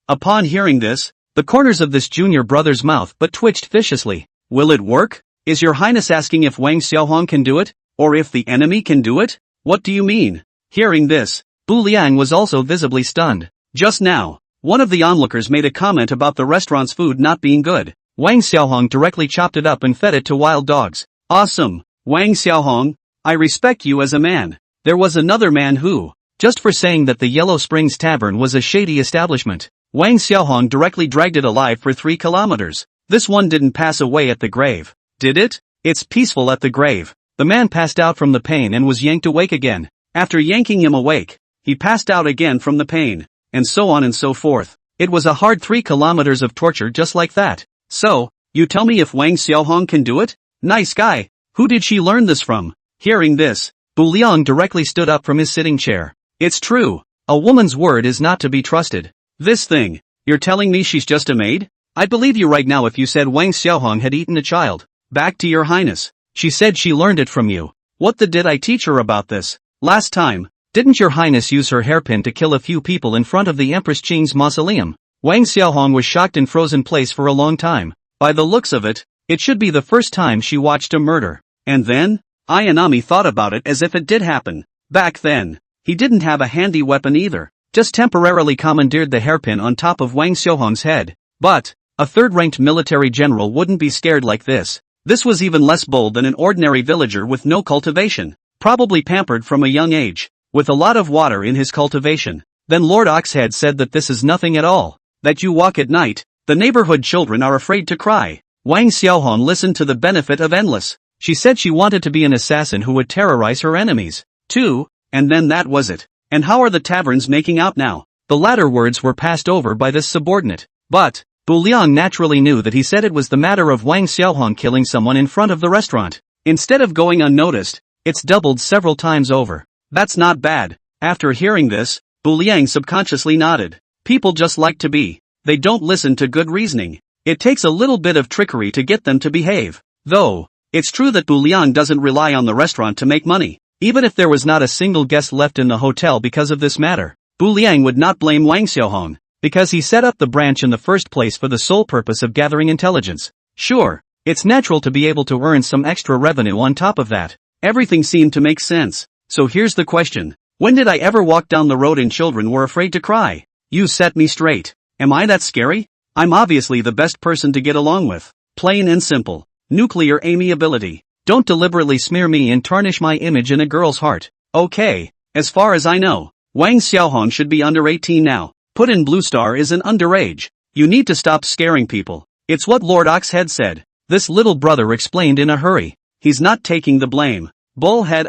Upon hearing this, the corners of this junior brother's mouth but twitched viciously. Will it work? Is your highness asking if Wang Xiaohong can do it? Or if the enemy can do it? What do you mean? Hearing this, Bu Liang was also visibly stunned. Just now, one of the onlookers made a comment about the restaurant's food not being good. Wang Xiaohong directly chopped it up and fed it to wild dogs. Awesome, Wang Xiaohong, I respect you as a man. There was another man who, just for saying that the Yellow Springs Tavern was a shady establishment, Wang Xiaohong directly dragged it alive for 3 kilometers. This one didn't pass away at the grave, did it? It's peaceful at the grave. The man passed out from the pain and was yanked awake again. After yanking him awake, he passed out again from the pain, and so on and so forth. It was a hard 3 kilometers of torture just like that. So, you tell me if Wang Xiaohong can do it? Nice guy. Who did she learn this from? Hearing this, Bu Liang directly stood up from his sitting chair. It's true. A woman's word is not to be trusted. This thing, you're telling me she's just a maid? I'd believe you right now if you said Wang Xiaohong had eaten a child. Back to your highness. She said she learned it from you. What did I teach her about this? Last time, didn't your highness use her hairpin to kill a few people in front of the Empress Qing's mausoleum? Wang Xiaohong was shocked and frozen place for a long time. By the looks of it, it should be the first time she watched a murder. And then, Ayanami thought about it as if it did happen. Back then, he didn't have a handy weapon either, just temporarily commandeered the hairpin on top of Wang Xiaohong's head. But, a 3rd-ranked military general wouldn't be scared like this. This was even less bold than an ordinary villager with no cultivation, probably pampered from a young age, with a lot of water in his cultivation. Then Lord Oxhead said that this is nothing at all, that you walk at night, the neighborhood children are afraid to cry. Wang Xiaohong listened to the benefit of endless. She said she wanted to be an assassin who would terrorize her enemies, too, and then that was it. And how are the taverns making out now? The latter words were passed over by this subordinate. But, Bu Liang naturally knew that he said it was the matter of Wang Xiaohong killing someone in front of the restaurant. Instead of going unnoticed, it's doubled several times over. That's not bad. After hearing this, Bu Liang subconsciously nodded. People just like to be. They don't listen to good reasoning. It takes a little bit of trickery to get them to behave. Though, it's true that Bu Liang doesn't rely on the restaurant to make money. Even if there was not a single guest left in the hotel because of this matter, Bu Liang would not blame Wang Xiaohong, because he set up the branch in the first place for the sole purpose of gathering intelligence. Sure, it's natural to be able to earn some extra revenue on top of that. Everything seemed to make sense. So here's the question. When did I ever walk down the road and children were afraid to cry? You set me straight. Am I that scary? I'm obviously the best person to get along with. Plain and simple. Nuclear amiability. Don't deliberately smear me and tarnish my image in a girl's heart. Okay. As far as I know, Wang Xiaohong should be under 18 now. Put in Blue Star is an underage. You need to stop scaring people. It's what Lord Oxhead said. This little brother explained in a hurry. He's not taking the blame. Bullhead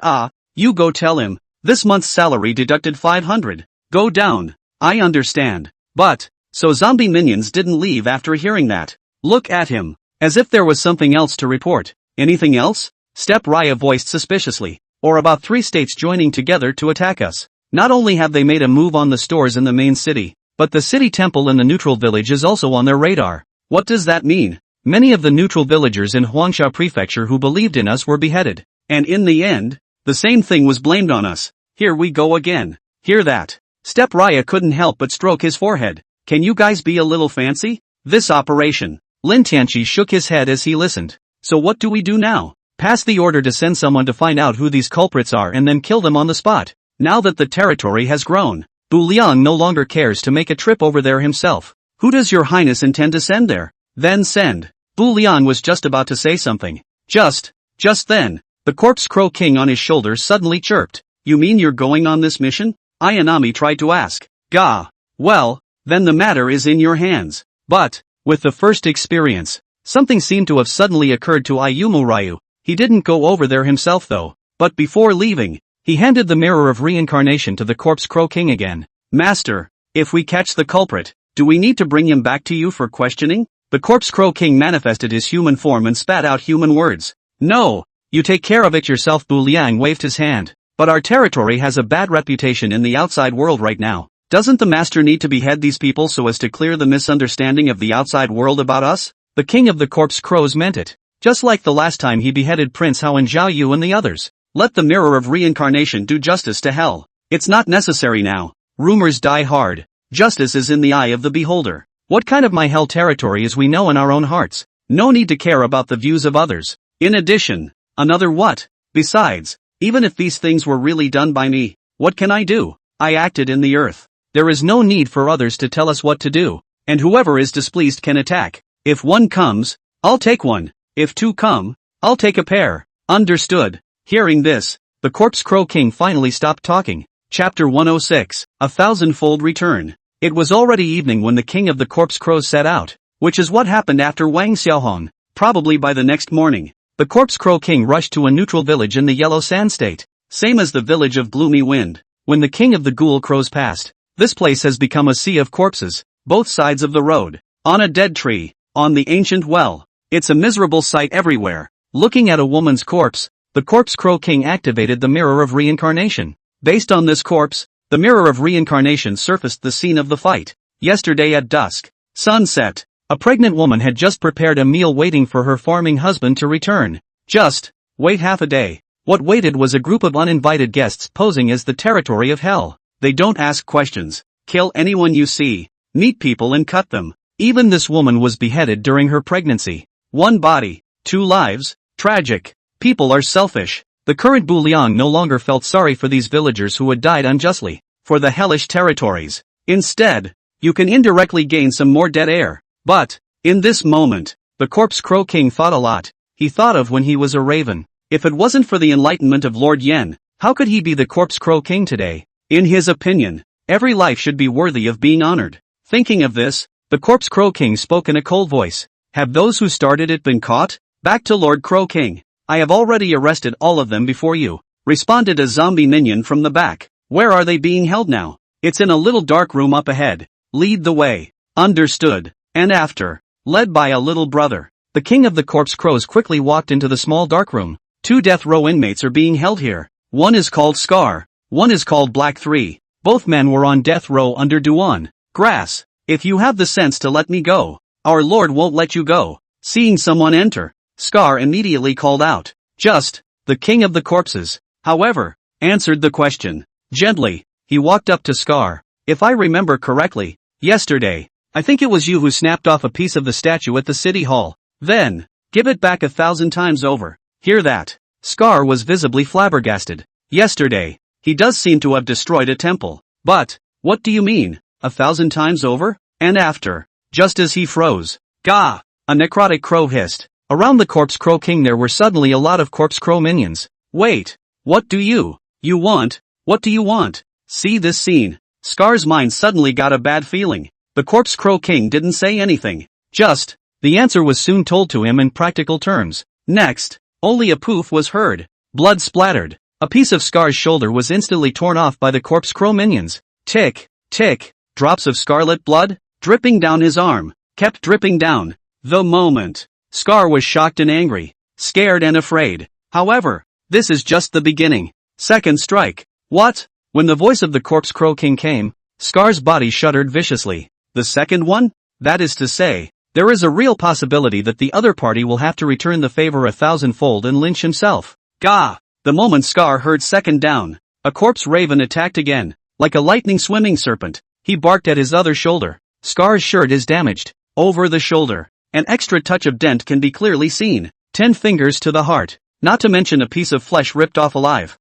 you go tell him. This month's salary deducted 500. Go down. I understand. But, so zombie minions didn't leave after hearing that. Look at him. As if there was something else to report. Anything else? Step Raya voiced suspiciously. Or about 3 states joining together to attack us. Not only have they made a move on the stores in the main city, but the city temple in the neutral village is also on their radar. What does that mean? Many of the neutral villagers in Huangsha Prefecture who believed in us were beheaded. And in the end, the same thing was blamed on us. Here we go again. Hear that? Step Raya couldn't help but stroke his forehead. Can you guys be a little fancy? This operation. Lin Tianqi shook his head as he listened. So what do we do now? Pass the order to send someone to find out who these culprits are and then kill them on the spot. Now that the territory has grown, Bu Liang no longer cares to make a trip over there himself. Who does your highness intend to send there? Then send. Bu Liang was just about to say something. Just then, the corpse crow king on his shoulder suddenly chirped. You mean you're going on this mission? Ayanami tried to ask. Gah. Well, then the matter is in your hands. But, with the first experience, something seemed to have suddenly occurred to Ayumu Ryu. He didn't go over there himself though. But before leaving, he handed the mirror of reincarnation to the corpse crow king again. Master, if we catch the culprit, do we need to bring him back to you for questioning? The corpse crow king manifested his human form and spat out human words. No, you take care of it yourself. Bu Liang waved his hand. But our territory has a bad reputation in the outside world right now. Doesn't the master need to behead these people so as to clear the misunderstanding of the outside world about us? The king of the corpse crows meant it. Just like the last time he beheaded Prince Hao and Zhao Yu and the others. Let the mirror of reincarnation do justice to hell. It's not necessary now. Rumors die hard. Justice is in the eye of the beholder. What kind of my hell territory is we know in our own hearts? No need to care about the views of others. In addition, another what? Besides, even if these things were really done by me, what can I do? I acted in the earth. There is no need for others to tell us what to do. And whoever is displeased can attack. If one comes, I'll take one. If 2 come, I'll take a pair. Understood. Hearing this, the corpse crow king finally stopped talking. Chapter 106, A Thousandfold Return. It was already evening when the king of the corpse crows set out, which is what happened after Wang Xiaohong. Probably by the next morning, the corpse crow king rushed to a neutral village in the Yellow Sand State, same as the village of Gloomy Wind. When the king of the ghoul crows passed, this place has become a sea of corpses, both sides of the road, on a dead tree, on the ancient well. It's a miserable sight everywhere. Looking at a woman's corpse, the corpse crow king activated the mirror of reincarnation. Based on this corpse, the mirror of reincarnation surfaced the scene of the fight. Yesterday at dusk, sunset, a pregnant woman had just prepared a meal waiting for her farming husband to return. Just wait half a day. What waited was a group of uninvited guests posing as the territory of hell. They don't ask questions, kill anyone you see, meet people and cut them. Even this woman was beheaded during her pregnancy. 1 body, 2 lives, tragic. People are selfish. The current Bu Liang no longer felt sorry for these villagers who had died unjustly, for the hellish territories. Instead, you can indirectly gain some more dead air. But, in this moment, the corpse crow king thought a lot. He thought of when he was a raven. If it wasn't for the enlightenment of Lord Yen, how could he be the corpse crow king today? In his opinion, every life should be worthy of being honored. Thinking of this, the corpse crow king spoke in a cold voice. Have those who started it been caught? Back to Lord Crow King. I have already arrested all of them before you, responded a zombie minion from the back. Where are they being held now? It's in a little dark room up ahead. Lead the way. Understood. And after, led by a little brother, the king of the corpse crows quickly walked into the small dark room. 2 death row inmates are being held here. One is called Scar. One is called Black 3. Both men were on death row under Duan. Grass. If you have the sense to let me go, our lord won't let you go. Seeing someone enter, Scar immediately called out. Just, the king of the corpses, however, answered the question. Gently, he walked up to Scar. If I remember correctly, yesterday, I think it was you who snapped off a piece of the statue at the city hall. Then, give it back 1,000 times over. Hear that? Scar was visibly flabbergasted. Yesterday, he does seem to have destroyed a temple. But, what do you mean, 1,000 times over? And after, just as he froze. Gah! A necrotic crow hissed. Around the corpse crow king there were suddenly a lot of corpse crow minions. Wait! What do you want? What do you want? See this scene. Scar's mind suddenly got a bad feeling. The corpse crow king didn't say anything. Just. The answer was soon told to him in practical terms. Next, only a poof was heard. Blood splattered. A piece of Scar's shoulder was instantly torn off by the corpse crow minions. Tick, tick, drops of scarlet blood, dripping down his arm, kept dripping down. The moment. Scar was shocked and angry, scared and afraid. However, this is just the beginning. Second strike. What? When the voice of the corpse crow king came, Scar's body shuddered viciously. The second one? That is to say, there is a real possibility that the other party will have to return the favor 1,000-fold and lynch himself. Gah! The moment Scar heard second down, a corpse raven attacked again. Like a lightning swimming serpent, he barked at his other shoulder. Scar's shirt is damaged. Over the shoulder, an extra touch of dent can be clearly seen. 10 fingers to the heart, not to mention a piece of flesh ripped off alive.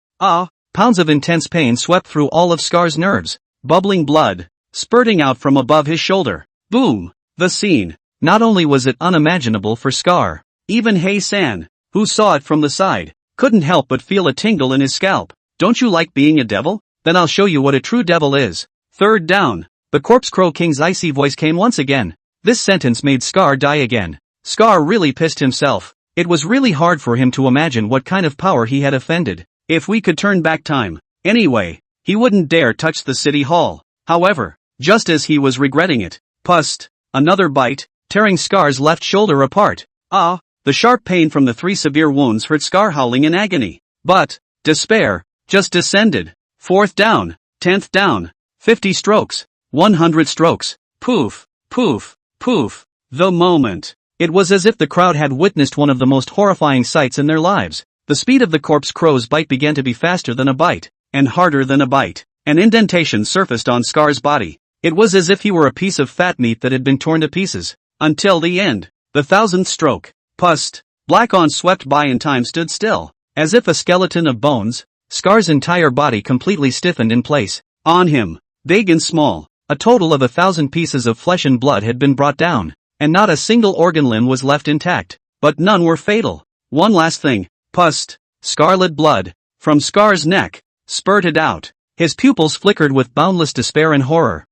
Pounds of intense pain swept through all of Scar's nerves. Bubbling blood, spurting out from above his shoulder. Boom! The scene. Not only was it unimaginable for Scar, even Hei-san, who saw it from the side, couldn't help but feel a tingle in his scalp. Don't you like being a devil? Then I'll show you what a true devil is. Third down. The corpse crow king's icy voice came once again. This sentence made Scar die again. Scar really pissed himself. It was really hard for him to imagine what kind of power he had offended. If we could turn back time. Anyway, he wouldn't dare touch the city hall. However, just as he was regretting it, pust, another bite, tearing Scar's left shoulder apart. The sharp pain from the 3 severe wounds hurt Scar, howling in agony. But, despair, just descended. 4th down, 10th down, 50 strokes, 100 strokes, poof, poof, poof. The moment. It was as if the crowd had witnessed one of the most horrifying sights in their lives. The speed of the corpse crow's bite began to be faster than a bite, and harder than a bite. An indentation surfaced on Scar's body. It was as if he were a piece of fat meat that had been torn to pieces. Until the end. The 1000th stroke. Pust. Black on swept by and time stood still. As if a skeleton of bones, Scar's entire body completely stiffened in place. On him, big and small, a total of 1,000 pieces of flesh and blood had been brought down, and not a single organ limb was left intact. But none were fatal. One last thing. Pust. Scarlet blood, from Scar's neck, spurted out. His pupils flickered with boundless despair and horror.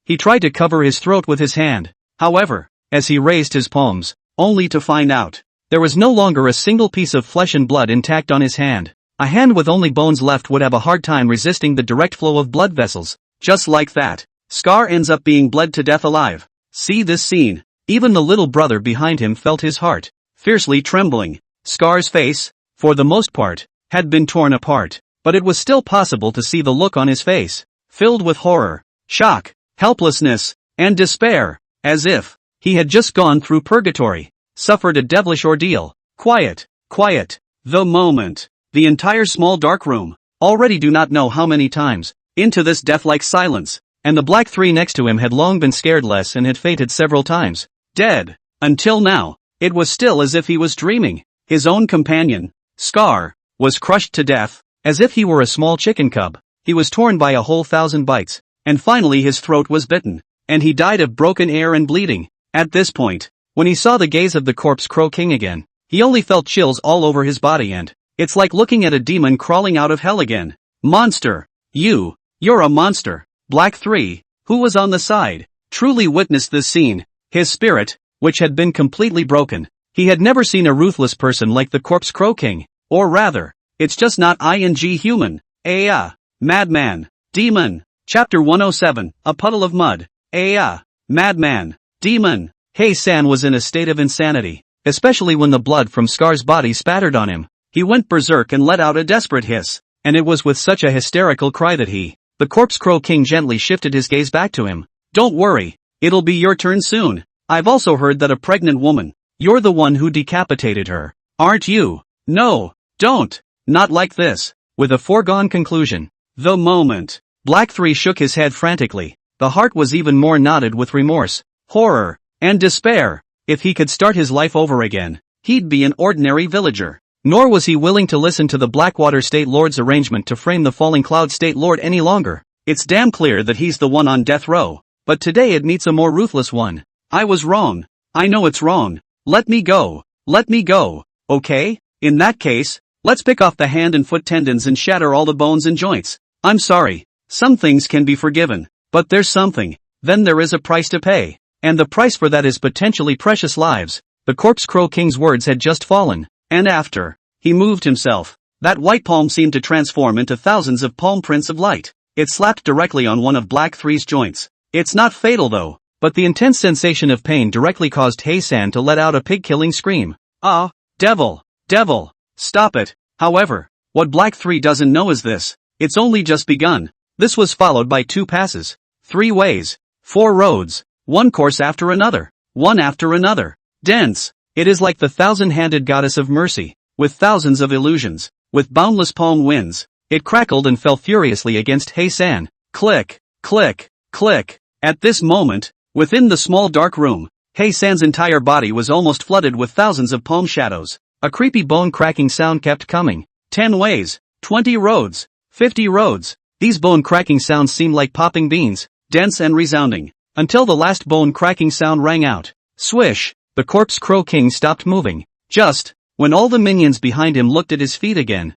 He tried to cover his throat with his hand. However, as he raised his palms, only to find out, there was no longer a single piece of flesh and blood intact on his hand. A hand with only bones left would have a hard time resisting the direct flow of blood vessels. Just like that, Scar ends up being bled to death alive. See this scene. Even the little brother behind him felt his heart fiercely trembling. Scar's face, for the most part, had been torn apart, but it was still possible to see the look on his face, filled with horror, shock, helplessness, and despair, as if he had just gone through purgatory, suffered a devilish ordeal. Quiet, quiet. The moment. The entire small dark room, already do not know how many times, into this death-like silence, and the black 3 next to him had long been scared less and had fainted several times. Dead. Until now, it was still as if he was dreaming. His own companion, Scar, was crushed to death, as if he were a small chicken cub. He was torn by a whole 1,000 bites, and finally his throat was bitten, and he died of broken air and bleeding. At this point, when he saw the gaze of the corpse crow king again, he only felt chills all over his body, and it's like looking at a demon crawling out of hell again. Monster! You're a monster! Black 3, who was on the side, truly witnessed this scene. His spirit, which had been completely broken. He had never seen a ruthless person like the corpse crow king. Or rather, it's just not human. Madman. Demon. Chapter 107, A Puddle of Mud. Madman. Demon. Hei-san was in a state of insanity, especially when the blood from Scar's body spattered on him. He went berserk and let out a desperate hiss, and it was with such a hysterical cry that the corpse crow king gently shifted his gaze back to him. Don't worry, it'll be your turn soon. I've also heard that a pregnant woman, you're the one who decapitated her, aren't you? No, don't, not like this. With a foregone conclusion. The moment. Black 3 shook his head frantically. The heart was even more knotted with remorse, horror, and despair. If he could start his life over again, he'd be an ordinary villager. Nor was he willing to listen to the Blackwater State Lord's arrangement to frame the Falling Cloud State Lord any longer. It's damn clear that he's the one on death row. but today it meets a more ruthless one. I was wrong. I know it's wrong. Let me go. Let me go. Okay? In that case, let's pick off the hand and foot tendons and shatter all the bones and joints. I'm sorry. Some things can be forgiven. But there's something. Then there is a price to pay. And the price for that is potentially precious lives. The Corpse Crow King's words had just fallen. And after he moved himself, that white palm seemed to transform into thousands of palm prints of light. It slapped directly on one of Black Three's joints. It's not fatal though, but the intense sensation of pain directly caused He-san to let out a pig-killing scream. Ah, devil, devil, stop it. However, what Black Three doesn't know is this. It's only just begun. This was followed by 2 passes, 3 ways, 4 roads, one course after another, one after another. Dense. It is like the thousand-handed goddess of mercy, with thousands of illusions, with boundless palm winds. It crackled and fell furiously against He-san. Click, click, click. At this moment, within the small dark room, He-san's entire body was almost flooded with thousands of palm shadows. A creepy bone-cracking sound kept coming. 10 ways, 20 roads, 50 roads. These bone-cracking sounds seemed like popping beans, dense and resounding, until the last bone-cracking sound rang out. Swish! The Corpse Crow King stopped moving. Just when all the minions behind him looked at his feet again,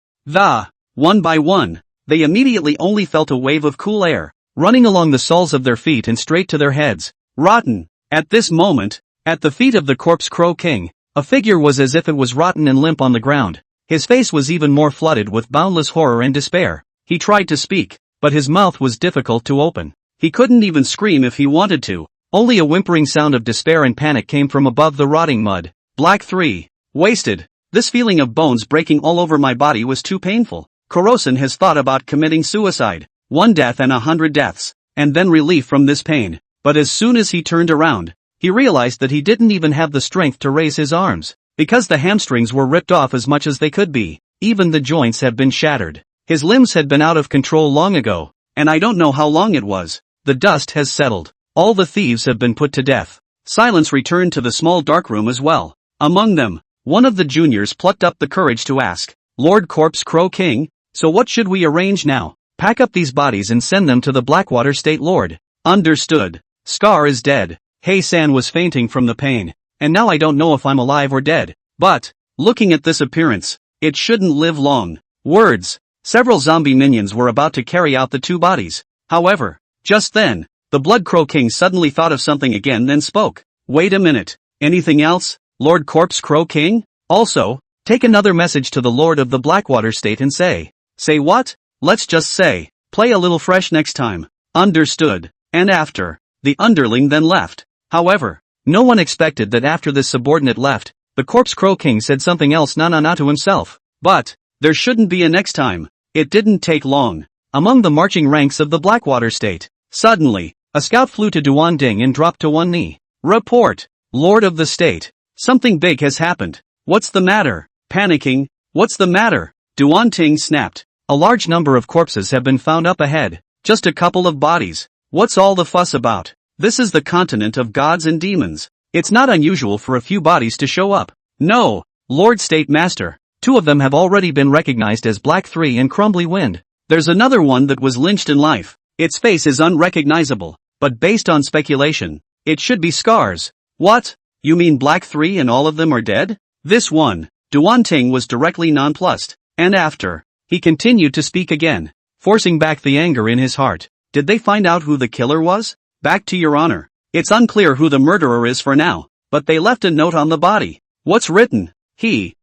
one by one, they immediately only felt a wave of cool air, running along the soles of their feet and straight to their heads. Rotten! At this moment, at the feet of the Corpse Crow King, a figure was as if it was rotten and limp on the ground. His face was even more flooded with boundless horror and despair. He tried to speak, but his mouth was difficult to open. He couldn't even scream if he wanted to. Only a whimpering sound of despair and panic came from above the rotting mud. Black 3. Wasted. This feeling of bones breaking all over my body was too painful. Kurosan has thought about committing suicide. 1 death and 100 deaths. And then relief from this pain. But as soon as he turned around, he realized that he didn't even have the strength to raise his arms. Because the hamstrings were ripped off as much as they could be. Even the joints had been shattered. His limbs had been out of control long ago. And I don't know how long it was. The dust has settled. All the thieves have been put to death. Silence returned to the small dark room as well. Among them, one of the juniors plucked up the courage to ask, Lord Corpse Crow King, so what should we arrange now? Pack up these bodies and send them to the Blackwater State Lord. Understood. Scar is dead. He-san was fainting from the pain. And now I don't know if I'm alive or dead. But, looking at this appearance, it shouldn't live long. Words. Several zombie minions were about to carry out the 2 bodies. However, just then, the Blood Crow King suddenly thought of something again then spoke. Wait a minute. Anything else, Lord Corpse Crow King? Also, take another message to the Lord of the Blackwater State and say. Say what? Let's just say. Play a little fresh next time. Understood. And after, the underling then left. However, no one expected that after this subordinate left, the Corpse Crow King said something else na to himself. But, there shouldn't be a next time. It didn't take long. Among the marching ranks of the Blackwater State, suddenly, a scout flew to Duanding and dropped to one knee. Report, Lord of the State. Something big has happened. What's the matter? Panicking. What's the matter? Duanding snapped. A large number of corpses have been found up ahead. Just a couple of bodies. What's all the fuss about? This is the continent of gods and demons. It's not unusual for a few bodies to show up. No, Lord State Master. 2 of them have already been recognized as Black 3 and Crumbly Wind. There's another one that was lynched in life. Its face is unrecognizable. But based on speculation, it should be Scars. What? You mean Black 3 and all of them are dead? This one, Duanting was directly nonplussed. And after, he continued to speak again, forcing back the anger in his heart. Did they find out who the killer was? Back to your honor. It's unclear who the murderer is for now, but they left a note on the body. What's written? They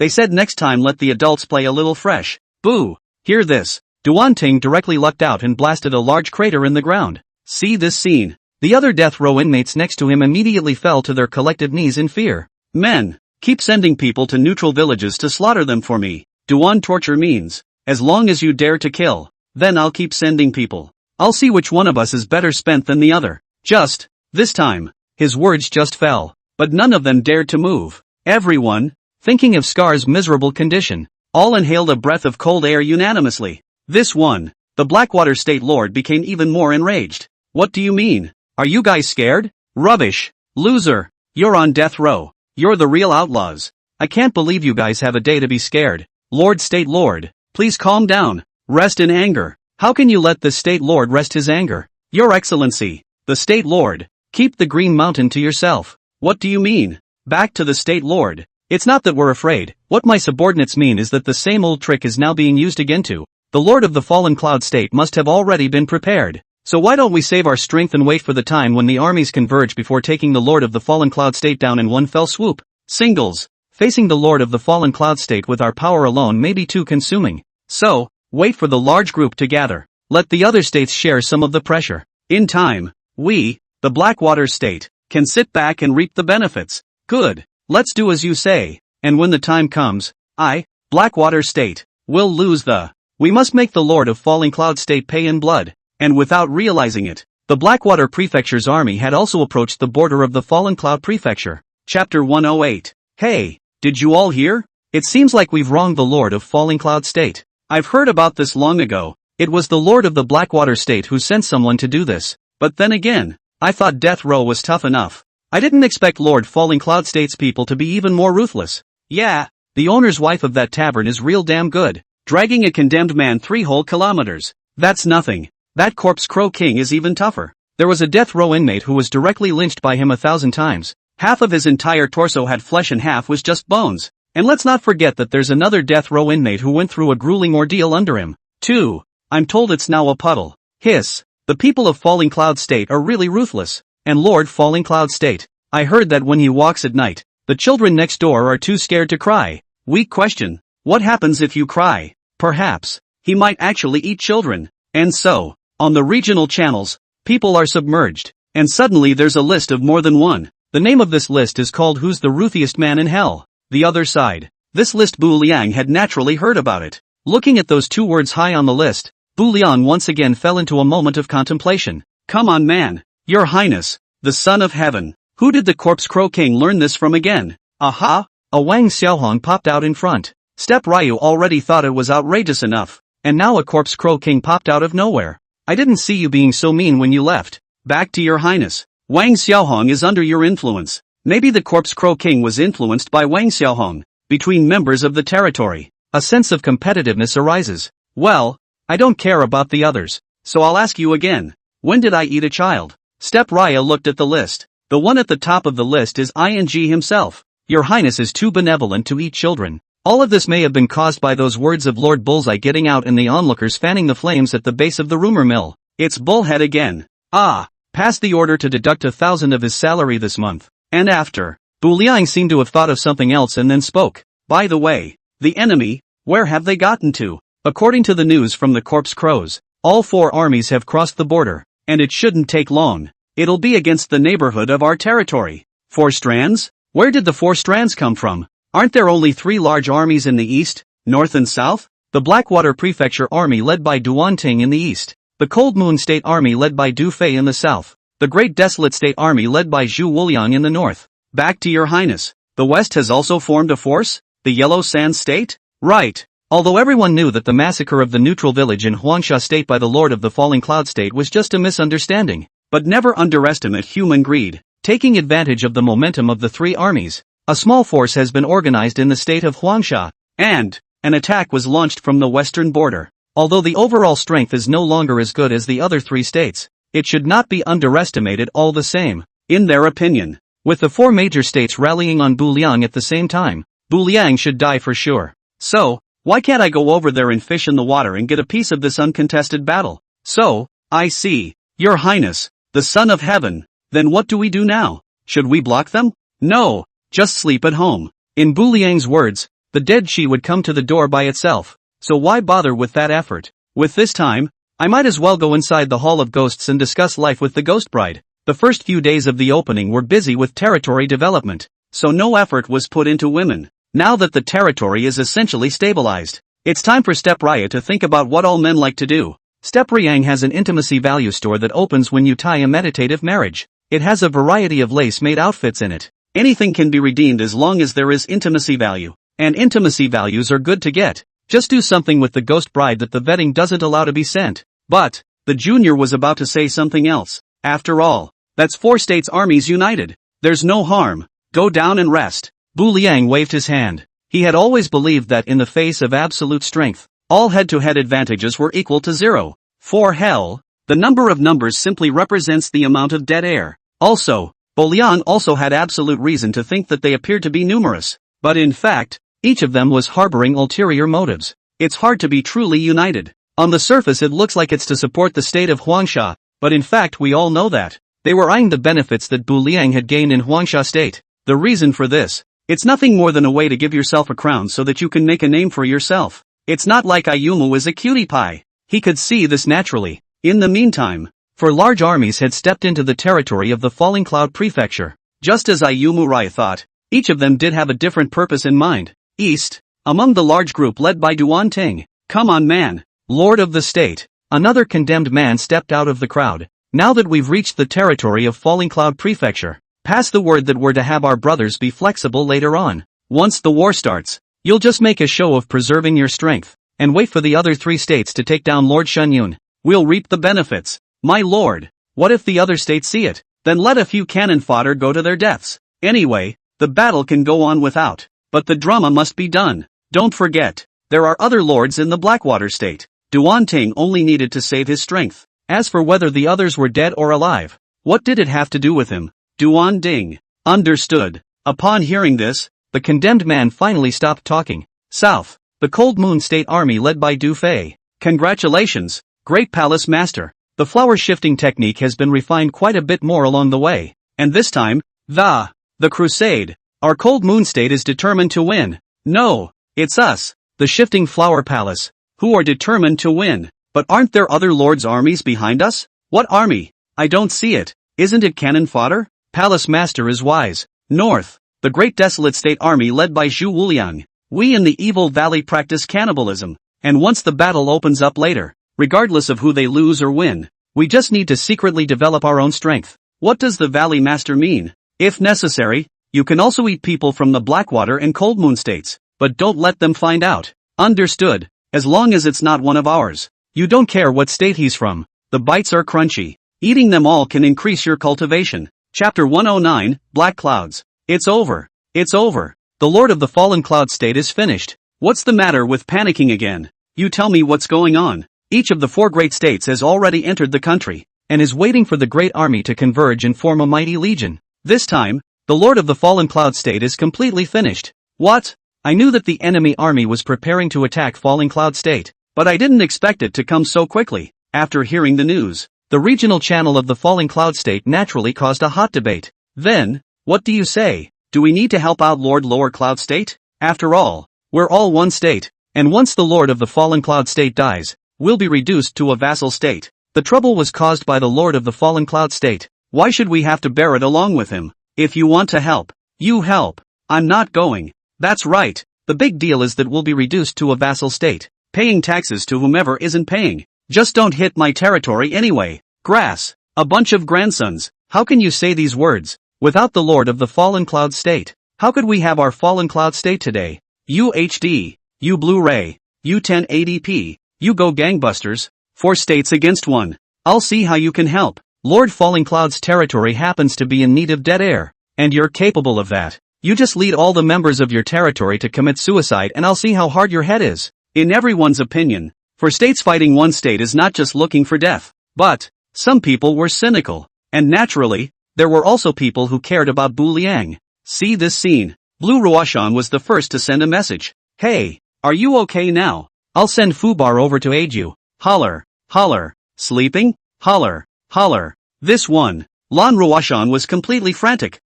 said next time let the adults play a little fresh. Boo! Hear this. Duanting directly lucked out and blasted a large crater in the ground. See this scene. The other death row inmates next to him immediately fell to their collective knees in fear. Men, keep sending people to neutral villages to slaughter them for me. Duan torture means, as long as you dare to kill, then I'll keep sending people. I'll see which one of us is better spent than the other. Just, this time, his words just fell, but none of them dared to move. Everyone, thinking of Scar's miserable condition, all inhaled a breath of cold air unanimously. This one, the Blackwater State Lord became even more enraged. What do you mean? Are you guys scared? Rubbish. Loser. You're on death row. You're the real outlaws. I can't believe you guys have a day to be scared. Lord State Lord, please calm down. Rest in anger. How can you let the State Lord rest his anger? Your Excellency, The State Lord. Keep the Green Mountain to yourself. What do you mean? Back to the State Lord. It's not that we're afraid. What my subordinates mean is that the same old trick is now being used again too. The Lord of the Fallen Cloud State must have already been prepared. So why don't we save our strength and wait for the time when the armies converge before taking the Lord of the Fallen Cloud State down in one fell swoop? Singles. Facing the Lord of the Fallen Cloud State with our power alone may be too consuming. So, wait for the large group to gather. Let the other states share some of the pressure. In time, we, the Blackwater State, can sit back and reap the benefits. Good. Let's do as you say. And when the time comes, I, Blackwater State, will lose the. We must make the Lord of Falling Cloud State pay in blood. And without realizing it, the Blackwater Prefecture's army had also approached the border of the Fallen Cloud Prefecture. Chapter 108. Hey, did you all hear? It seems like we've wronged the Lord of Falling Cloud State. I've heard about this long ago. It was the Lord of the Blackwater State who sent someone to do this. But then again, I thought death row was tough enough. I didn't expect Lord Falling Cloud State's people to be even more ruthless. Yeah, the owner's wife of that tavern is real damn good. Dragging a condemned man 3 whole kilometers. That's nothing. That corpse crow king is even tougher. There was a death row inmate who was directly lynched by him 1,000 times. Half of his entire torso had flesh and half was just bones. And let's not forget that there's another death row inmate who went through a grueling ordeal under him, too. I'm told it's now a puddle. Hiss. The people of Falling Cloud State are really ruthless. And Lord Falling Cloud State, I heard that when he walks at night, the children next door are too scared to cry. Weak question. What happens if you cry? Perhaps he might actually eat children. And so, on the regional channels, people are submerged. And suddenly there's a list of more than one. The name of this list is called Who's the Ruthiest Man in Hell? The Other Side. This list Bu Liang had naturally heard about it. Looking at those 2 words high on the list, Bu Liang once again fell into a moment of contemplation. Come on man, Your Highness, the Son of Heaven. Who did the Corpse Crow King learn this from again? Aha! A Wang Xiaohong popped out in front. Step Ryu already thought it was outrageous enough. And now a Corpse Crow King popped out of nowhere. I didn't see you being so mean when you left. Back to Your Highness. Wang Xiaohong is under your influence. Maybe the Corpse Crow King was influenced by Wang Xiaohong. Between members of the territory, a sense of competitiveness arises. Well, I don't care about the others. So I'll ask you again. When did I eat a child? Step Raya looked at the list. The one at the top of the list is Ing himself. Your Highness is too benevolent to eat children. All of this may have been caused by those words of Lord Bullseye getting out and the onlookers fanning the flames at the base of the rumor mill. It's Bullhead again. Passed the order to deduct 1,000 of his salary this month. And after, Bu Liang seemed to have thought of something else and then spoke. By the way, the enemy, where have they gotten to? According to the news from the Corpse Crows, all 4 armies have crossed the border, and it shouldn't take long. It'll be against the neighborhood of our territory. 4 strands? Where did the 4 strands come from? Aren't there only 3 large armies in the east, north and south? The Blackwater Prefecture Army led by Duanting in the east, the Cold Moon State Army led by Du Fei in the south, the Great Desolate State Army led by Zhu Yuanzhang in the north. Back to Your Highness. The West has also formed a force? The Yellow Sand State? Right. Although everyone knew that the massacre of the neutral village in Huangsha State by the Lord of the Falling Cloud State was just a misunderstanding. But never underestimate human greed. Taking advantage of the momentum of the 3 armies, a small force has been organized in the state of Huangsha, and an attack was launched from the western border. Although the overall strength is no longer as good as the other 3 states, it should not be underestimated all the same, in their opinion. With the 4 major states rallying on Bu Liang at the same time, Bu Liang should die for sure. So, why can't I go over there and fish in the water and get a piece of this uncontested battle? So, I see. Your Highness, the Son of Heaven. Then what do we do now? Should we block them? No, just sleep at home. In Bu Liang's words, the dead chi would come to the door by itself. So why bother with that effort? With this time, I might as well go inside the Hall of Ghosts and discuss life with the Ghost Bride. The first few days of the opening were busy with territory development, so no effort was put into women. Now that the territory is essentially stabilized, it's time for Step Raya to think about what all men like to do. Step Riang has an intimacy value store that opens when you tie a meditative marriage. It has a variety of lace-made outfits in it. Anything can be redeemed as long as there is intimacy value. And intimacy values are good to get. Just do something with the Ghost Bride that the vetting doesn't allow to be sent. But, the junior was about to say something else. After all, that's 4 states' armies united. There's no harm. Go down and rest. Bu Liang waved his hand. He had always believed that in the face of absolute strength, all head-to-head advantages were equal to 0. For hell, The number of numbers simply represents the amount of dead air. Also, Bu Liang also had absolute reason to think that they appeared to be numerous. But in fact, each of them was harboring ulterior motives. It's hard to be truly united. On the surface it looks like it's to support the state of Huangsha, but in fact we all know that they were eyeing the benefits that Bu Liang had gained in Huangsha state. The reason for this, it's nothing more than a way to give yourself a crown so that you can make a name for yourself. It's not like Ayumu is a cutie pie. He could see this naturally. In the meantime, four large armies had stepped into the territory of the Falling Cloud Prefecture. Just as Ayumu Rai thought, each of them did have a different purpose in mind. East, among the large group led by Duan. Come on man, Lord of the State. Another condemned man stepped out of the crowd. Now that we've reached the territory of Falling Cloud Prefecture, pass the word that we're to have our brothers be flexible later on. Once the war starts, you'll just make a show of preserving your strength, and wait for the other 3 states to take down Lord Shenyun. We'll reap the benefits. My lord, what if the other states see it? Then let a few cannon fodder go to their deaths. Anyway, the battle can go on without, but the drama must be done. Don't forget, there are other lords in the Blackwater state. Duanting only needed to save his strength. As for whether the others were dead or alive, what did it have to do with him? Duan. Understood. Upon hearing this, the condemned man finally stopped talking. South, the Cold Moon State Army led by Du Fei. Congratulations, Great Palace Master. The flower shifting technique has been refined quite a bit more along the way, and this time, the crusade. Our Cold Moon State is determined to win. No, it's us, the shifting flower palace, who are determined to win. But aren't there other lords' armies behind us? What army? I don't see it. Isn't it cannon fodder? Palace Master is wise. North, the Great Desolate State Army led by Zhu Yuanzhang. We in the Evil Valley practice cannibalism, and once the battle opens up later, regardless of who they lose or win, we just need to secretly develop our own strength. What does the Valley Master mean? If necessary, you can also eat people from the Blackwater and Cold Moon states, but don't let them find out. Understood, as long as it's not one of ours. You don't care what state he's from. The bites are crunchy. Eating them all can increase your cultivation. Chapter 109, Black Clouds. It's over. It's over. The Lord of the Fallen Cloud state is finished. What's the matter with panicking again? You tell me what's going on. Each of the 4 great states has already entered the country, and is waiting for the great army to converge and form a mighty legion. This time, the Lord of the Fallen Cloud state is completely finished. What? I knew that the enemy army was preparing to attack Falling Cloud state, but I didn't expect it to come so quickly. After hearing the news, the regional channel of the Falling Cloud state naturally caused a hot debate. Then, what do you say? Do we need to help out Lord Lower Cloud state? After all, we're all one state, and once the Lord of the Fallen Cloud state dies, we'll be reduced to a vassal state. The trouble was caused by the Lord of the Fallen Cloud state. Why should we have to bear it along with him? If you want to help, you help. I'm not going. That's right. The big deal is that we'll be reduced to a vassal state, paying taxes to whomever isn't paying. Just don't hit my territory anyway. Grass. A bunch of grandsons. How can you say these words? Without the Lord of the Fallen Cloud state, how could we have our Fallen Cloud state today? UHD. You Blu-ray. U1080p. You go gangbusters. 4 states against 1. I'll see how you can help. Lord Falling Cloud's territory happens to be in need of dead air, and you're capable of that. You just lead all the members of your territory to commit suicide and I'll see how hard your head is. In everyone's opinion, 4 states fighting one state is not just looking for death. But, some people were cynical. And naturally, there were also people who cared about Bu Liang. See this scene. Blue Ruoshan was the first to send a message. Hey, are you okay now? I'll send Fubar over to aid you. Holler, holler. Sleeping? Holler, holler. This one. Lan Ruoshan was completely frantic.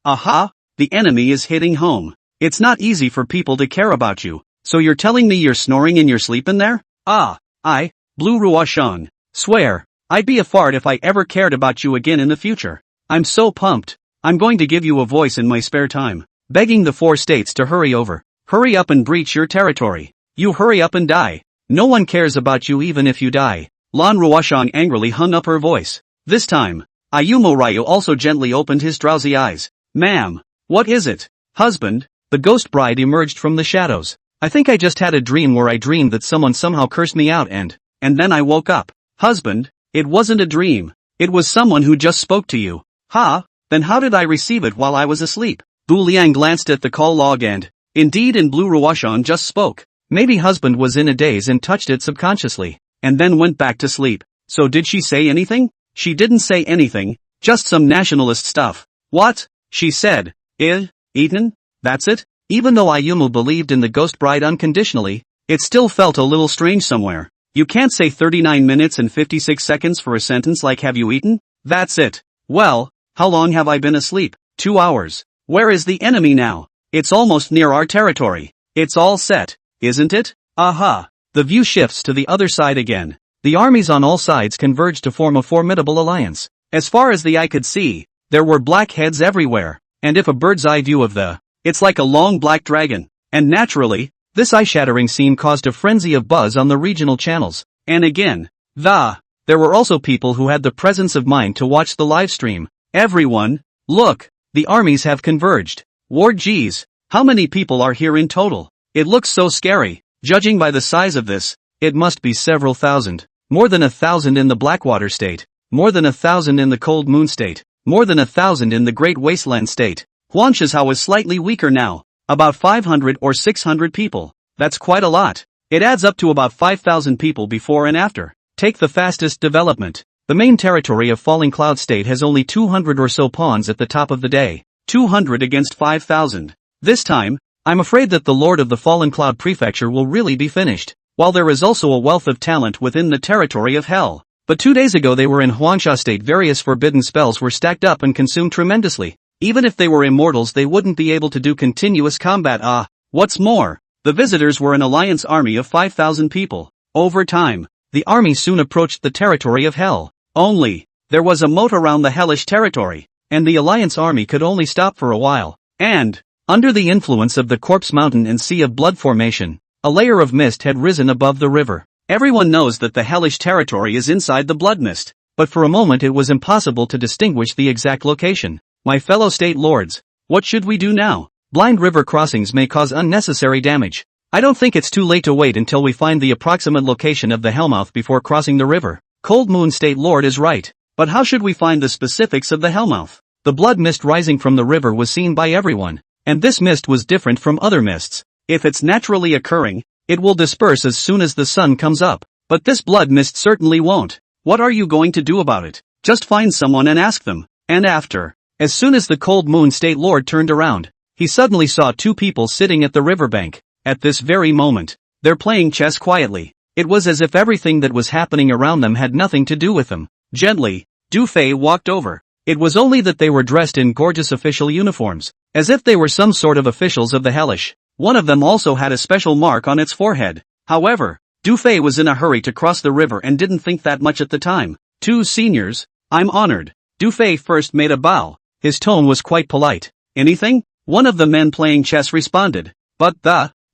Aha, the enemy is hitting home. It's not easy for people to care about you. So you're telling me you're snoring in your sleep in there? Blue Ruoshan. Swear, I'd be a fart if I ever cared about you again in the future. I'm so pumped. I'm going to give you a voice in my spare time. Begging the 4 states to hurry over. Hurry up and breach your territory. You hurry up and die. No one cares about you even if you die. Lan Ruoshan angrily hung up her voice. This time, Ayumu Ryu also gently opened his drowsy eyes. Ma'am, what is it? Husband, the ghost bride emerged from the shadows. I think I just had a dream where I dreamed that someone somehow cursed me out and then I woke up. Husband, it wasn't a dream. It was someone who just spoke to you. Then how did I receive it while I was asleep? Bu Liang glanced at the call log and, indeed, Blue Ruoshan just spoke. Maybe husband was in a daze and touched it subconsciously, and then went back to sleep. So did she say anything? She didn't say anything, just some nationalist stuff. What? She said, eaten? That's it? Even though Ayumu believed in the ghost bride unconditionally, it still felt a little strange somewhere. You can't say 39 minutes and 56 seconds for a sentence like have you eaten? That's it. Well, how long have I been asleep? 2 hours. Where is the enemy now? It's almost near our territory. It's all set, isn't it? Aha. The view shifts to the other side again. The armies on all sides converged to form a formidable alliance. As far as the eye could see, there were black heads everywhere, and if a bird's eye view of it's like a long black dragon. And naturally, this eye-shattering scene caused a frenzy of buzz on the regional channels. And again, there were also people who had the presence of mind to watch the live stream. Everyone, look, the armies have converged. War geez, how many people are here in total? It looks so scary. Judging by the size of this, it must be several thousand. More than 1,000 in the Blackwater state. More than 1,000 in the Cold Moon state. More than 1,000 in the Great Wasteland state. Huanshizhao is slightly weaker now. About 500 or 600 people. That's quite a lot. It adds up to about 5,000 people before and after. Take the fastest development. The main territory of Falling Cloud State has only 200 or so pawns at the top of the day. 200 against 5,000. This time, I'm afraid that the Lord of the Fallen Cloud Prefecture will really be finished. While there is also a wealth of talent within the territory of hell. But 2 days ago they were in Huangsha State. Various forbidden spells were stacked up and consumed tremendously. Even if they were immortals they wouldn't be able to do continuous combat. What's more, the visitors were an alliance army of 5,000 people. Over time, the army soon approached the territory of hell. Only, there was a moat around the hellish territory, and the alliance army could only stop for a while. And, under the influence of the Corpse Mountain and Sea of Blood formation, a layer of mist had risen above the river. Everyone knows that the hellish territory is inside the blood mist, but for a moment it was impossible to distinguish the exact location. My fellow state lords, what should we do now? Blind river crossings may cause unnecessary damage. I don't think it's too late to wait until we find the approximate location of the Hellmouth before crossing the river. Cold Moon State Lord is right, but how should we find the specifics of the Hellmouth? The blood mist rising from the river was seen by everyone, and this mist was different from other mists. If it's naturally occurring, it will disperse as soon as the sun comes up, but this blood mist certainly won't. What are you going to do about it? Just find someone and ask them. And as soon as the Cold Moon State Lord turned around, he suddenly saw 2 people sitting at the riverbank. At this very moment, they're playing chess quietly. It was as if everything that was happening around them had nothing to do with them. Gently, Du Fei walked over. It was only that they were dressed in gorgeous official uniforms, as if they were some sort of officials of the hellish. One of them also had a special mark on its forehead. However, Du Fei was in a hurry to cross the river and didn't think that much at the time. 2 seniors, I'm honored. Du Fei first made a bow. His tone was quite polite. Anything? One of the men playing chess responded. But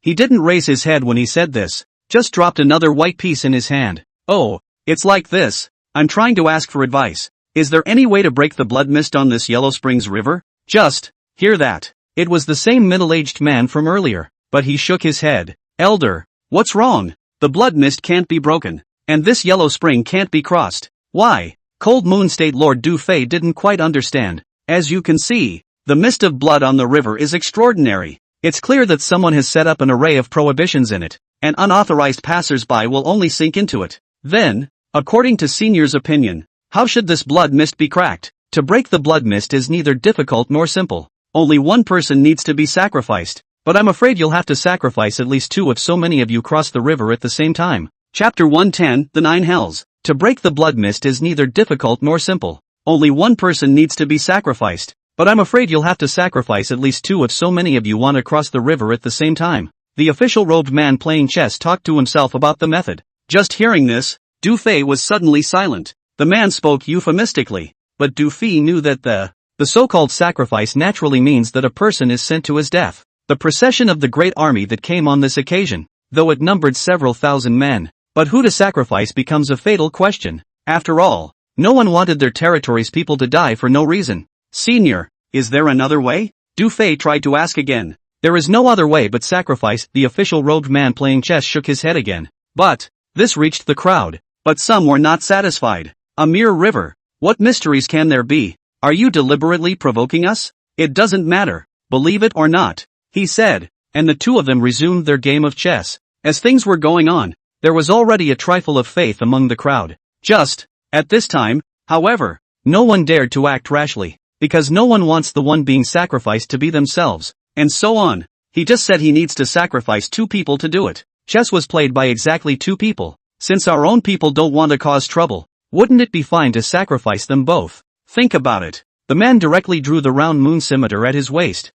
he didn't raise his head when he said this, just dropped another white piece in his hand. Oh, it's like this. I'm trying to ask for advice. Is there any way to break the blood mist on this Yellow Springs River? Just, hear that. It was the same middle-aged man from earlier, but he shook his head. Elder, what's wrong? The blood mist can't be broken, and this yellow spring can't be crossed. Why? Cold Moon State Lord Du Fei didn't quite understand. As you can see, the mist of blood on the river is extraordinary. It's clear that someone has set up an array of prohibitions in it, and unauthorized passers-by will only sink into it. Then, according to Senior's opinion, how should this blood mist be cracked? To break the blood mist is neither difficult nor simple. Only one person needs to be sacrificed, but I'm afraid you'll have to sacrifice at least 2 if so many of you cross the river at the same time. Chapter 110, The 9 Hells. To break the blood mist is neither difficult nor simple. Only one person needs to be sacrificed, but I'm afraid you'll have to sacrifice at least 2 if so many of you want to cross the river at the same time. The official robed man playing chess talked to himself about the method. Just hearing this, Du Fei was suddenly silent. The man spoke euphemistically, but Du Fei knew that the so-called sacrifice naturally means that a person is sent to his death. The procession of the great army that came on this occasion, though it numbered several thousand men, but who to sacrifice becomes a fatal question. After all, no one wanted their territory's people to die for no reason. Senior, is there another way? Du Fei tried to ask again. There is no other way but sacrifice. The official robed man playing chess shook his head again. But this reached the crowd. But some were not satisfied. A mere river. What mysteries can there be? Are you deliberately provoking us? It doesn't matter, believe it or not, he said, and the 2 of them resumed their game of chess. As things were going on, there was already a trifle of faith among the crowd. Just, at this time, however, no one dared to act rashly, because no one wants the one being sacrificed to be themselves, and so on. He just said he needs to sacrifice 2 people to do it. Chess was played by exactly 2 people. Since our own people don't want to cause trouble, wouldn't it be fine to sacrifice them both? Think about it. The man directly drew the round moon scimitar at his waist.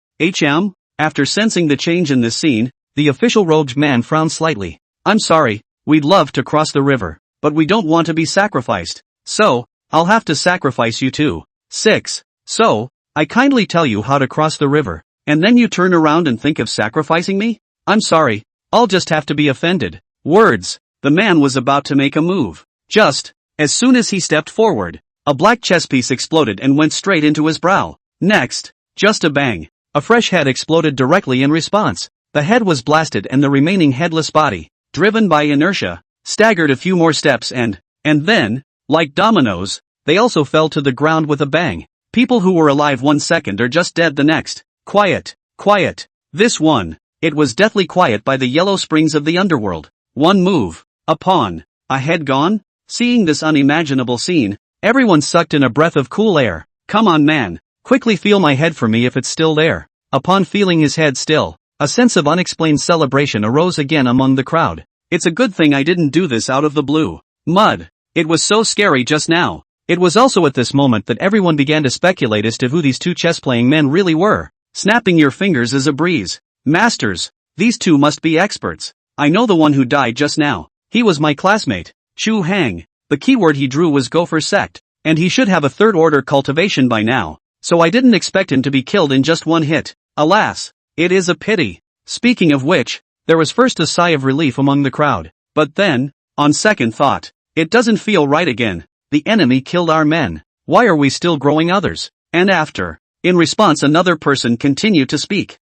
After sensing the change in this scene, the official robed man frowned slightly. I'm sorry, we'd love to cross the river, but we don't want to be sacrificed. So, I'll have to sacrifice you too. 6. So, I kindly tell you how to cross the river, and then you turn around and think of sacrificing me? I'm sorry, I'll just have to be offended. Words. The man was about to make a move. Just, as soon as he stepped forward, a black chess piece exploded and went straight into his brow. Next, just a bang. A fresh head exploded directly in response. The head was blasted and the remaining headless body, driven by inertia, staggered a few more steps and then, like dominoes, they also fell to the ground with a bang. People who were alive 1 second are just dead the next. Quiet, quiet. This one. It was deathly quiet by the yellow springs of the underworld. One move. A pawn. A head gone? Seeing this unimaginable scene, everyone sucked in a breath of cool air. Come on man, quickly feel my head for me if it's still there. Upon feeling his head still, a sense of unexplained celebration arose again among the crowd. It's a good thing I didn't do this out of the blue. Mud. It was so scary just now. It was also at this moment that everyone began to speculate as to who these 2 chess-playing men really were. Snapping your fingers is a breeze. Masters. These 2 must be experts. I know the one who died just now. He was my classmate, Chu Hang. The keyword he drew was Gopher Sect, and he should have a 3rd-order cultivation by now, so I didn't expect him to be killed in just 1 hit. Alas, it is a pity. Speaking of which, there was first a sigh of relief among the crowd, but then, on second thought, it doesn't feel right again. The enemy killed our men. Why are we still growing others? And after, in response another person continued to speak.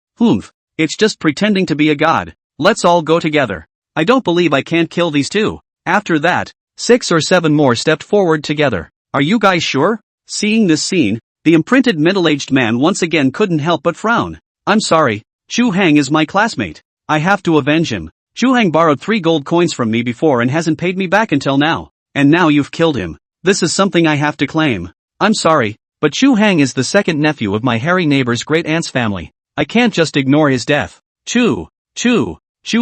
It's just pretending to be a god. Let's all go together. I don't believe I can't kill these 2. After that, 6 or 7 more stepped forward together. Are you guys sure? Seeing this scene, the imprinted middle-aged man once again couldn't help but frown. I'm sorry, Chu Hang is my classmate. I have to avenge him. Chu Hang borrowed 3 gold coins from me before and hasn't paid me back until now. And now you've killed him. This is something I have to claim. I'm sorry, but Chu Hang is the 2nd nephew of my hairy neighbor's great-aunt's family. I can't just ignore his death. Chu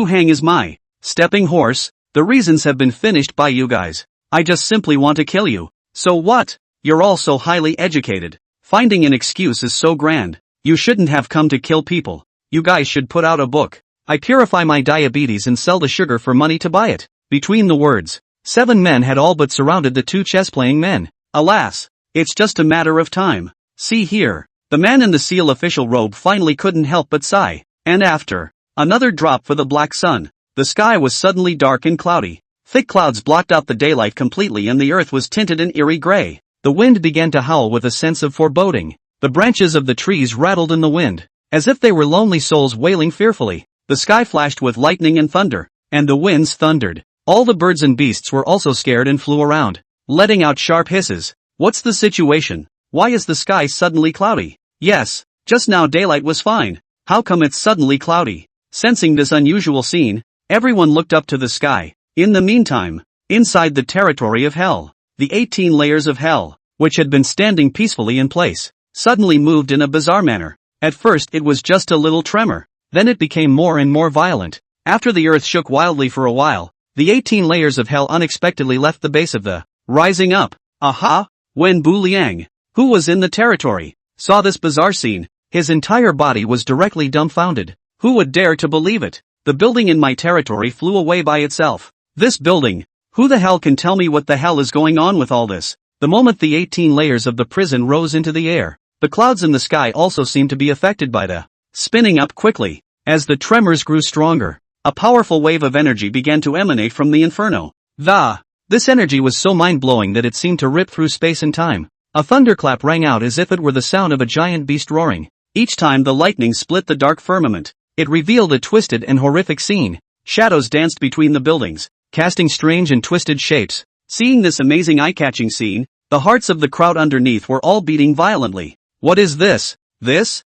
Hang is my stepping horse. The reasons have been finished by you guys. I just simply want to kill you. So what? You're all so highly educated. Finding an excuse is so grand. You shouldn't have come to kill people. You guys should put out a book. I purify my diabetes and sell the sugar for money to buy it. Between the words, 7 men had all but surrounded the 2 chess-playing men. Alas, it's just a matter of time. See here. The man in the seal official robe finally couldn't help but sigh. And after, another drop for the black sun. The sky was suddenly dark and cloudy. Thick clouds blocked out the daylight completely and the earth was tinted an eerie gray. The wind began to howl with a sense of foreboding. The branches of the trees rattled in the wind, as if they were lonely souls wailing fearfully. The sky flashed with lightning and thunder, and the winds thundered. All the birds and beasts were also scared and flew around, letting out sharp hisses. What's the situation? Why is the sky suddenly cloudy? Yes, just now daylight was fine. How come it's suddenly cloudy? Sensing this unusual scene, everyone looked up to the sky. In the meantime, inside the territory of hell, the 18 layers of hell, which had been standing peacefully in place, suddenly moved in a bizarre manner. At first it was just a little tremor, then it became more and more violent. After the earth shook wildly for a while, the 18 layers of hell unexpectedly left the base of the rising up. Aha! When Bu Liang, who was in the territory, saw this bizarre scene, his entire body was directly dumbfounded. Who would dare to believe it? The building in my territory flew away by itself. This building? Who the hell can tell me what the hell is going on with all this? The moment the 18 layers of the prison rose into the air, the clouds in the sky also seemed to be affected by the spinning up quickly. As the tremors grew stronger, a powerful wave of energy began to emanate from the inferno. This energy was so mind-blowing that it seemed to rip through space and time. A thunderclap rang out as if it were the sound of a giant beast roaring. Each time the lightning split the dark firmament, it revealed a twisted and horrific scene. Shadows danced between the buildings, casting strange and twisted shapes. Seeing this amazing eye-catching scene, the hearts of the crowd underneath were all beating violently. What is this?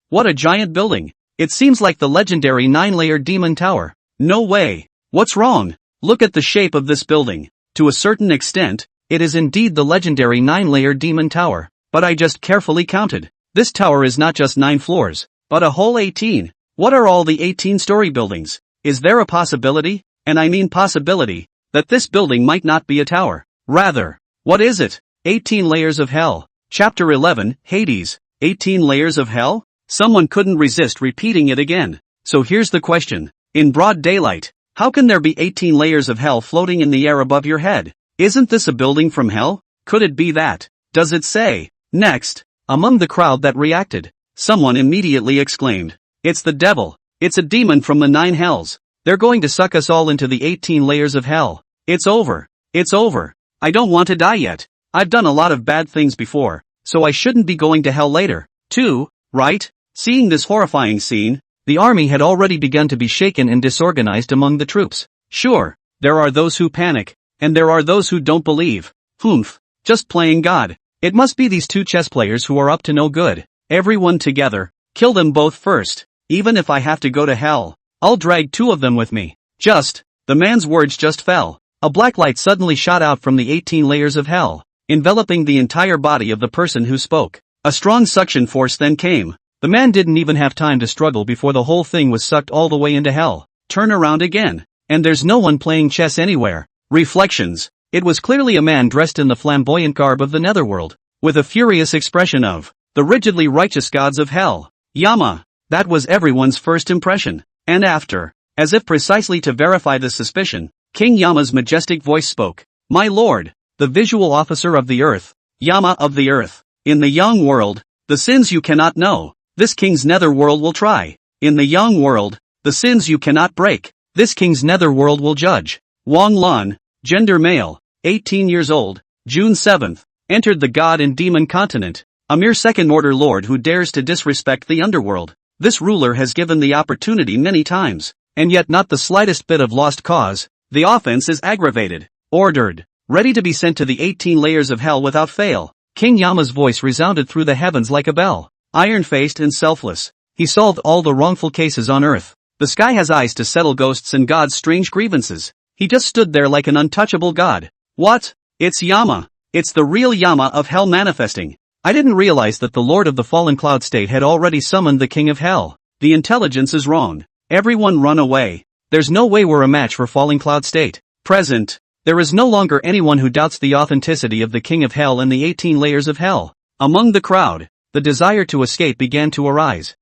What a giant building! It seems like the legendary 9-layer demon tower. No way! What's wrong? Look at the shape of this building. To a certain extent, It is indeed the legendary 9-layer demon tower, but I just carefully counted. This tower is not just 9 floors, but a whole 18. What are all the 18-story buildings? Is there a possibility, and I mean possibility, that this building might not be a tower? Rather, what is it? 18 layers of hell. Chapter 11, Hades. 18 layers of hell? Someone couldn't resist repeating it again. So here's the question. In broad daylight, how can there be 18 layers of hell floating in the air above your head? Isn't this a building from hell? Could it be that? Does it say? Next, among the crowd that reacted, someone immediately exclaimed, "It's the devil. It's a demon from the 9 hells. They're going to suck us all into the 18 layers of hell. It's over. It's over. I don't want to die yet. I've done a lot of bad things before, so I shouldn't be going to hell later, too, right?" Seeing this horrifying scene, the army had already begun to be shaken and disorganized among the troops. Sure, there are those who panic, and there are those who don't believe. Humph, just playing God. It must be these 2 chess players who are up to no good. Everyone together, kill them both first. Even if I have to go to hell, I'll drag 2 of them with me. The man's words just fell. A black light suddenly shot out from the 18 layers of hell, enveloping the entire body of the person who spoke. A strong suction force then came. The man didn't even have time to struggle before the whole thing was sucked all the way into hell. Turn around again, and there's no one playing chess anywhere. Reflections. It was clearly a man dressed in the flamboyant garb of the netherworld, with a furious expression of the rigidly righteous gods of hell. Yama. That was everyone's first impression. And after, as if precisely to verify the suspicion, King Yama's majestic voice spoke. "My lord, the visual officer of the earth, Yama of the earth. In the young world, the sins you cannot know, this king's netherworld will try. In the young world, the sins you cannot break, this king's netherworld will judge." Wang Lan, gender male, 18 years old, June 7th, entered the god and demon continent, a mere second-order lord who dares to disrespect the underworld. This ruler has given the opportunity many times, and yet not the slightest bit of lost cause. The offense is aggravated. Ordered. Ready to be sent to the 18 layers of hell without fail. King Yama's voice resounded through the heavens like a bell. Iron-faced and selfless, he solved all the wrongful cases on earth. The sky has eyes to settle ghosts and God's strange grievances. He just stood there like an untouchable god. What? It's Yama. It's the real Yama of hell manifesting. I didn't realize that the Lord of the Fallen Cloud State had already summoned the King of Hell. The intelligence is wrong. Everyone run away. There's no way we're a match for Fallen Cloud State. Present. There is no longer anyone who doubts the authenticity of the King of Hell and the 18 layers of hell. Among the crowd, the desire to escape began to arise.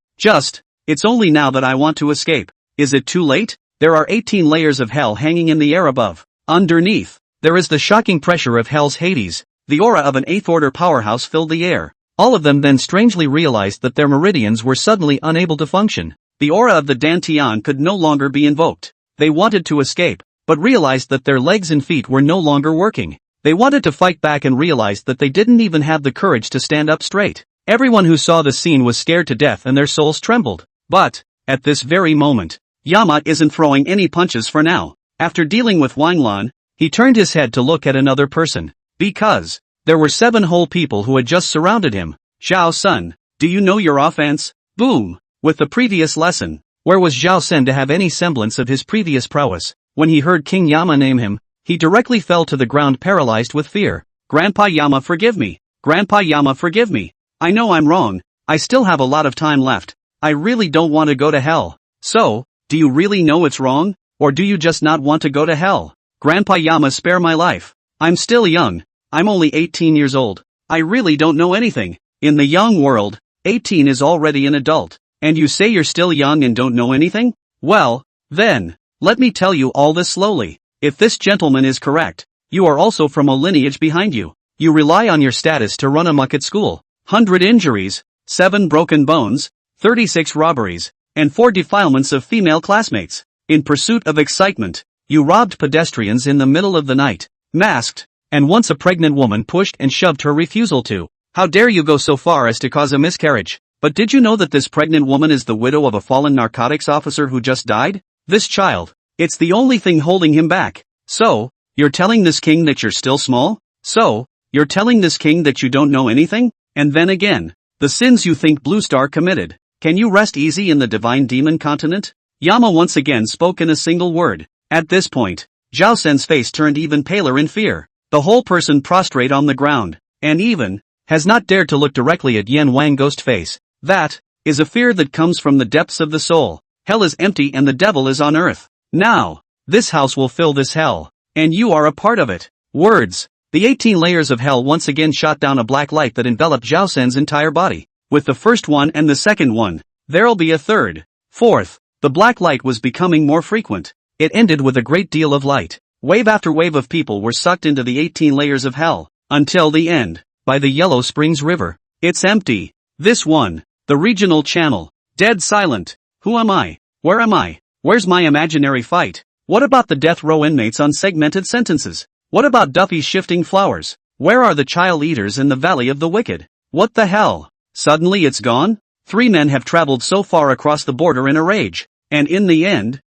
It's only now that I want to escape. Is it too late? There are 18 layers of hell hanging in the air above. Underneath, there is the shocking pressure of hell's Hades. The aura of an 8th-order powerhouse filled the air. All of them then strangely realized that their meridians were suddenly unable to function. The aura of the Dantian could no longer be invoked. They wanted to escape, but realized that their legs and feet were no longer working. They wanted to fight back and realized that they didn't even have the courage to stand up straight. Everyone who saw the scene was scared to death and their souls trembled. But, at this very moment, Yama isn't throwing any punches for now. After dealing with Wang Lan, he turned his head to look at another person. Because there were 7 whole people who had just surrounded him. Zhao Sun, do you know your offense? Boom! With the previous lesson, where was Zhao Sun to have any semblance of his previous prowess? When he heard King Yama name him, he directly fell to the ground paralyzed with fear. Grandpa Yama, forgive me. Grandpa Yama, forgive me. I know I'm wrong. I still have a lot of time left. I really don't want to go to hell. So, do you really know it's wrong? Or do you just not want to go to hell? Grandpa Yama, spare my life. I'm still young. I'm only 18 years old. I really don't know anything. In the young world, 18 is already an adult. And you say you're still young and don't know anything? Well, then, let me tell you all this slowly. If this gentleman is correct, you are also from a lineage behind you. You rely on your status to run amok at school. 100 injuries, 7 broken bones, 36 robberies, and 4 defilements of female classmates. In pursuit of excitement, you robbed pedestrians in the middle of the night, masked, and once a pregnant woman pushed and shoved her refusal to. How dare you go so far as to cause a miscarriage? But did you know that this pregnant woman is the widow of a fallen narcotics officer who just died? This child, it's the only thing holding him back. So, you're telling this king that you're still small? So, you're telling this king that you don't know anything? And then again, the sins you think Blue Star committed. Can you rest easy in the divine demon continent? Yama once again spoke in a single word. At this point, Zhao Sen's face turned even paler in fear. the whole person prostrate on the ground, and even, has not dared to look directly at Yan Wang ghost face. That is a fear that comes from the depths of the soul. Hell is empty and the devil is on earth. Now, this house will fill this hell, and you are a part of it. Words. The 18 layers of hell once again shot down a black light that enveloped Zhao Sen's entire body. With the first one and the second one, there'll be a third. Fourth. The black light was becoming more frequent. It ended with a great deal of light. Wave after wave of people were sucked into the 18 layers of hell, until the end, by the Yellow Springs River. It's empty. This one. The regional channel. Dead silent. Who am I? Where am I? Where's my imaginary fight? What about the death row inmates on segmented sentences? What about Duffy's shifting flowers? Where are the child eaters in the Valley of the Wicked? What the hell? Suddenly it's gone? 3 men have traveled so far across the border in a rage. And in the end,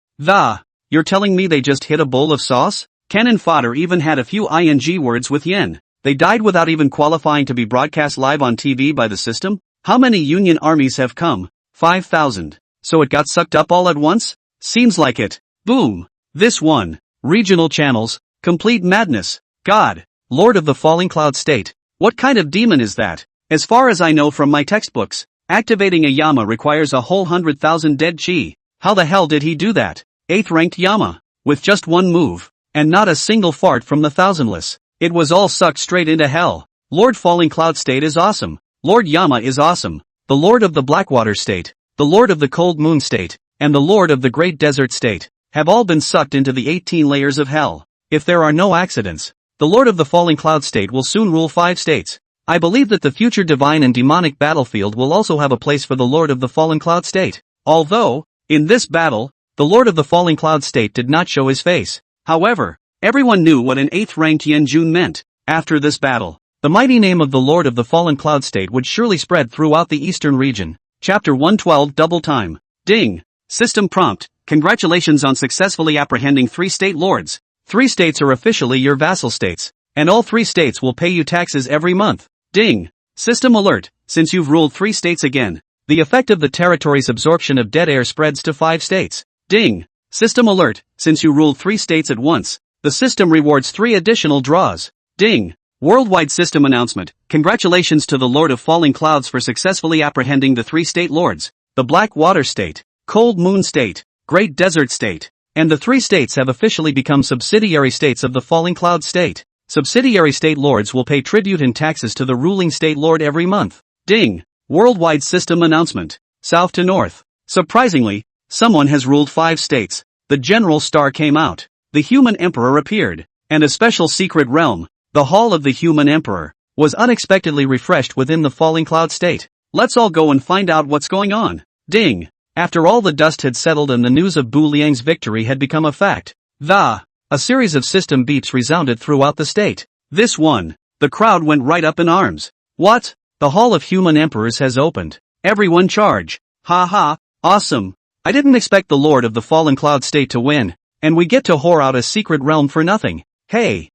you're telling me they just hit a bowl of sauce? Cannon fodder even had a few ing words with Yen. They died without even qualifying to be broadcast live on TV by the system? How many Union armies have come? 5,000. So it got sucked up all at once? Seems like it. Boom. This one. Regional channels. Complete madness. God. Lord of the Falling Cloud State. What kind of demon is that? As far as I know from my textbooks, activating a Yama requires a whole 100,000 dead chi. How the hell did he do that? 8th ranked Yama. With just one move. And not a single fart from the thousandless. It was all sucked straight into hell. Lord Falling Cloud State is awesome. Lord Yama is awesome. The Lord of the Blackwater State, the Lord of the Cold Moon State, and the Lord of the Great Desert State, have all been sucked into the 18 layers of hell. If there are no accidents, the Lord of the Falling Cloud State will soon rule 5 states. I believe that the future divine and demonic battlefield will also have a place for the Lord of the Fallen Cloud State. Although, in this battle, the Lord of the Falling Cloud State did not show his face. However, everyone knew what an 8th ranked Yen Jun meant. After this battle, the mighty name of the Lord of the Fallen Cloud State would surely spread throughout the eastern region. Chapter 112 Double Time. Ding. System prompt. Congratulations on successfully apprehending 3 state lords. 3 states are officially your vassal states, and all 3 states will pay you taxes every month. Ding. System alert. Since you've ruled 3 states again, the effect of the territory's absorption of dead air spreads to 5 states. Ding. System alert. Since you ruled 3 states at once, the system rewards 3 additional draws. Ding. Worldwide system announcement. Congratulations to the Lord of Falling Clouds for successfully apprehending the 3 state lords, the Black Water State, Cold Moon State, Great Desert State, and the 3 states have officially become subsidiary states of the Falling Cloud State. Subsidiary state lords will pay tribute and taxes to the ruling state lord every month. Ding. Worldwide system announcement. South to north. Surprisingly, someone has ruled 5 states. The general star came out. The human emperor appeared, and a special secret realm, the Hall of the Human Emperor, was unexpectedly refreshed within the Falling Cloud State. Let's all go and find out what's going on. Ding. After all the dust had settled and the news of Bu Liang's victory had become a fact, a series of system beeps resounded throughout the state. This one. The crowd went right up in arms. What? The Hall of Human Emperors has opened. Everyone charge. Ha ha, awesome. I didn't expect the Lord of the Fallen Cloud State to win, and we get to whore out a secret realm for nothing. Hey.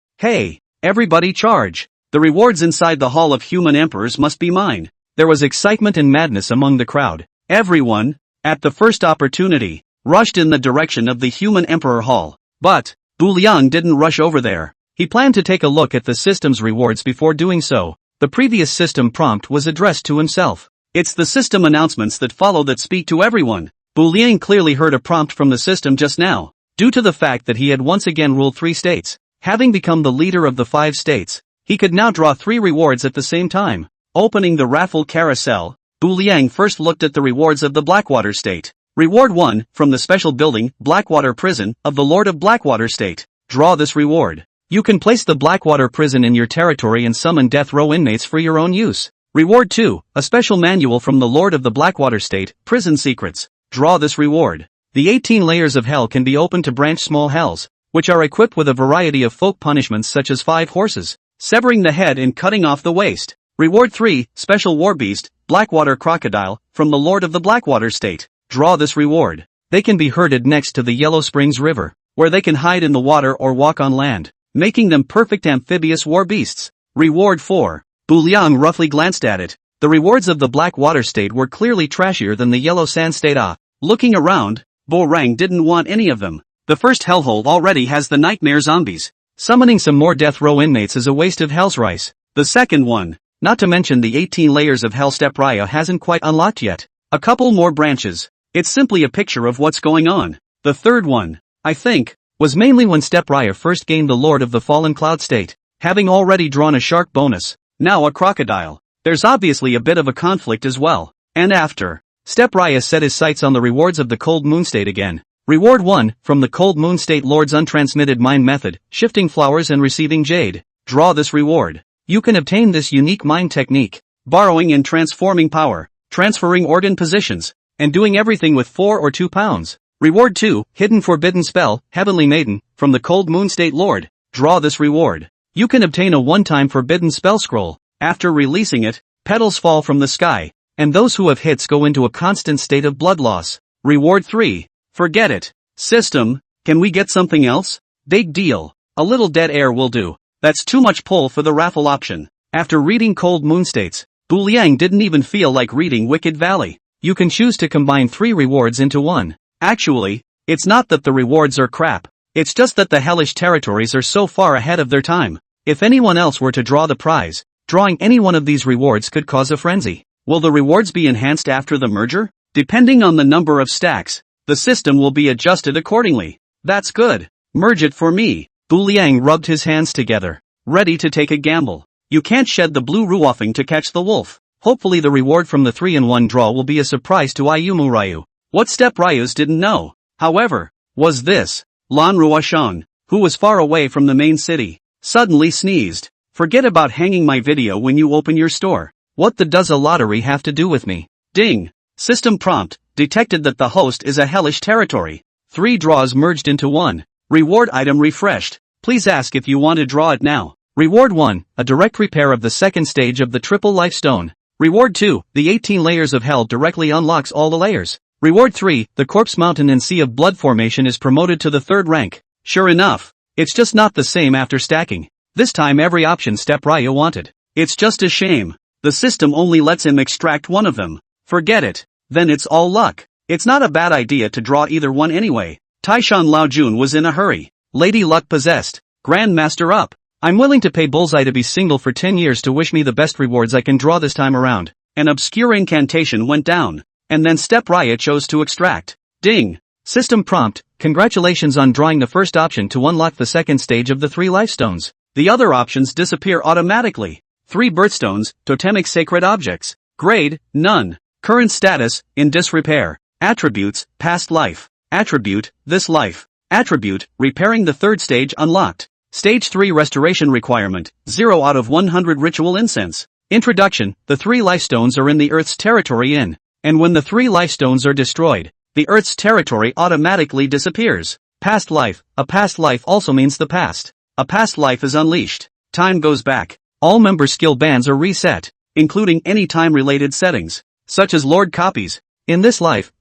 Everybody charge. The rewards inside the Hall of Human Emperors must be mine. There was excitement and madness among the crowd. Everyone, at the first opportunity, rushed in the direction of the Human Emperor Hall. But, Bu Liang didn't rush over there. He planned to take a look at the system's rewards before doing so. The previous system prompt was addressed to himself. It's the system announcements that follow that speak to everyone. Bu Liang clearly heard a prompt from the system just now. Due to the fact that he had once again ruled 3 states, having become the leader of the 5 states, he could now draw 3 rewards at the same time. Opening the raffle carousel, Bu Liang first looked at the rewards of the Blackwater State. Reward 1, from the special building, Blackwater Prison, of the Lord of Blackwater State. Draw this reward. You can place the Blackwater Prison in your territory and summon death row inmates for your own use. Reward 2, a special manual from the Lord of the Blackwater State, Prison Secrets. Draw this reward. The 18 layers of hell can be opened to branch small hells, which are equipped with a variety of folk punishments such as 5 horses, severing the head and cutting off the waist. Reward 3, Special War Beast, Blackwater Crocodile, from the Lord of the Blackwater State. Draw this reward. They can be herded next to the Yellow Springs River, where they can hide in the water or walk on land, making them perfect amphibious war beasts. Reward 4. Bu Liang roughly glanced at it. The rewards of the Blackwater State were clearly trashier than the Yellow Sand State. Looking around, Bo Rang didn't want any of them. The first hellhole already has the nightmare zombies. Summoning some more death row inmates is a waste of hell's rice. The second one, not to mention the 18 layers of hell step Raya hasn't quite unlocked yet. A couple more branches. It's simply a picture of what's going on. The third one, I think, was mainly when Step Raya first gained the Lord of the Fallen Cloud state, having already drawn a shark bonus, now a crocodile. There's obviously a bit of a conflict as well. And after, Step Raya set his sights on the rewards of the Cold Moon state again. Reward 1, from the Cold Moon state Lord's untransmitted mind method, shifting flowers and receiving jade. Draw this reward. You can obtain this unique mind technique, borrowing and transforming power, transferring organ positions, and doing everything with 4 or 2 pounds. Reward 2, hidden forbidden spell, Heavenly Maiden, from the Cold Moon state Lord. Draw this reward. You can obtain a one-time forbidden spell scroll. After releasing it, petals fall from the sky, and those who have hits go into a constant state of blood loss. Reward 3. Forget it. System, can we get something else? Big deal. A little dead air will do. That's too much pull for the raffle option. After reading Cold Moon states, Bu Liang didn't even feel like reading Wicked Valley. You can choose to combine 3 rewards into one. Actually, it's not that the rewards are crap. It's just that the hellish territories are so far ahead of their time. If anyone else were to draw the prize, drawing any one of these rewards could cause a frenzy. Will the rewards be enhanced after the merger? Depending on the number of stacks, the system will be adjusted accordingly. That's good. Merge it for me. Bu Liang rubbed his hands together, ready to take a gamble. You can't shed the blue ruoffing to catch the wolf. Hopefully the reward from the 3-in-1 draw will be a surprise to Ayumu Ryu. What Step Ryus didn't know, however, was this. Lan Ruoshang, who was far away from the main city, suddenly sneezed. Forget about hanging my video when you open your store. What the does a lottery have to do with me? Ding. System prompt, detected that the host is a hellish territory. 3 draws merged into one. Reward item refreshed. Please ask if you want to draw it now. Reward 1, a direct repair of the second stage of the triple life stone. Reward 2, the 18 layers of hell directly unlocks all the layers. Reward 3, the corpse mountain and sea of blood formation is promoted to the 3rd rank. Sure enough, it's just not the same after stacking. This time every option Step Raya wanted. It's just a shame. The system only lets him extract one of them. Forget it. Then it's all luck. It's not a bad idea to draw either one anyway. Taishan Laojun was in a hurry. Lady Luck possessed. Grandmaster up. I'm willing to pay Bullseye to be single for 10 years to wish me the best rewards I can draw this time around. An obscure incantation went down. And then Step Raya chose to extract. Ding. System prompt, congratulations on drawing the first option to unlock the second stage of the 3 life stones. The other options disappear automatically. 3 birthstones, totemic sacred objects. Grade, none. Current status, in disrepair. Attributes, past life. Attribute, this life. Attribute, repairing the 3rd stage unlocked. Stage 3 restoration requirement, 0 out of 100 ritual incense. Introduction, the 3 life stones are in the Earth's territory in. And when the 3 life stones are destroyed, the Earth's territory automatically disappears. Past life, a past life also means the past. A past life is unleashed. Time goes back. All member skill bands are reset, including any time-related settings, such as Lord copies. In this life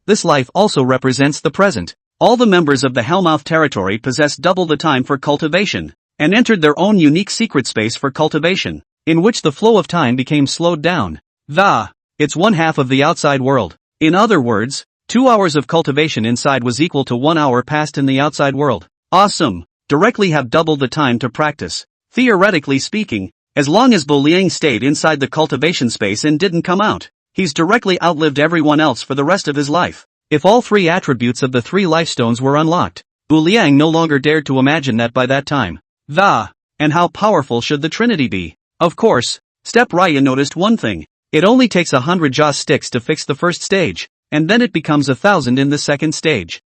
also represents the present. All the members of the Hellmouth territory possess double the time for cultivation, and entered their own unique secret space for cultivation, in which the flow of time became slowed down. It's 1/2 of the outside world. In other words, 2 hours of cultivation inside was equal to 1 hour passed in the outside world. Awesome. Directly have double the time to practice. Theoretically speaking, as long as Bu Liang stayed inside the cultivation space and didn't come out, he's directly outlived everyone else for the rest of his life. If all 3 attributes of the 3 life stones were unlocked, Bu Liang no longer dared to imagine that by that time. And how powerful should the Trinity be? Of course, Step Raya noticed one thing. It only takes 100 Joss sticks to fix the first stage, and then it becomes 1,000 in the second stage.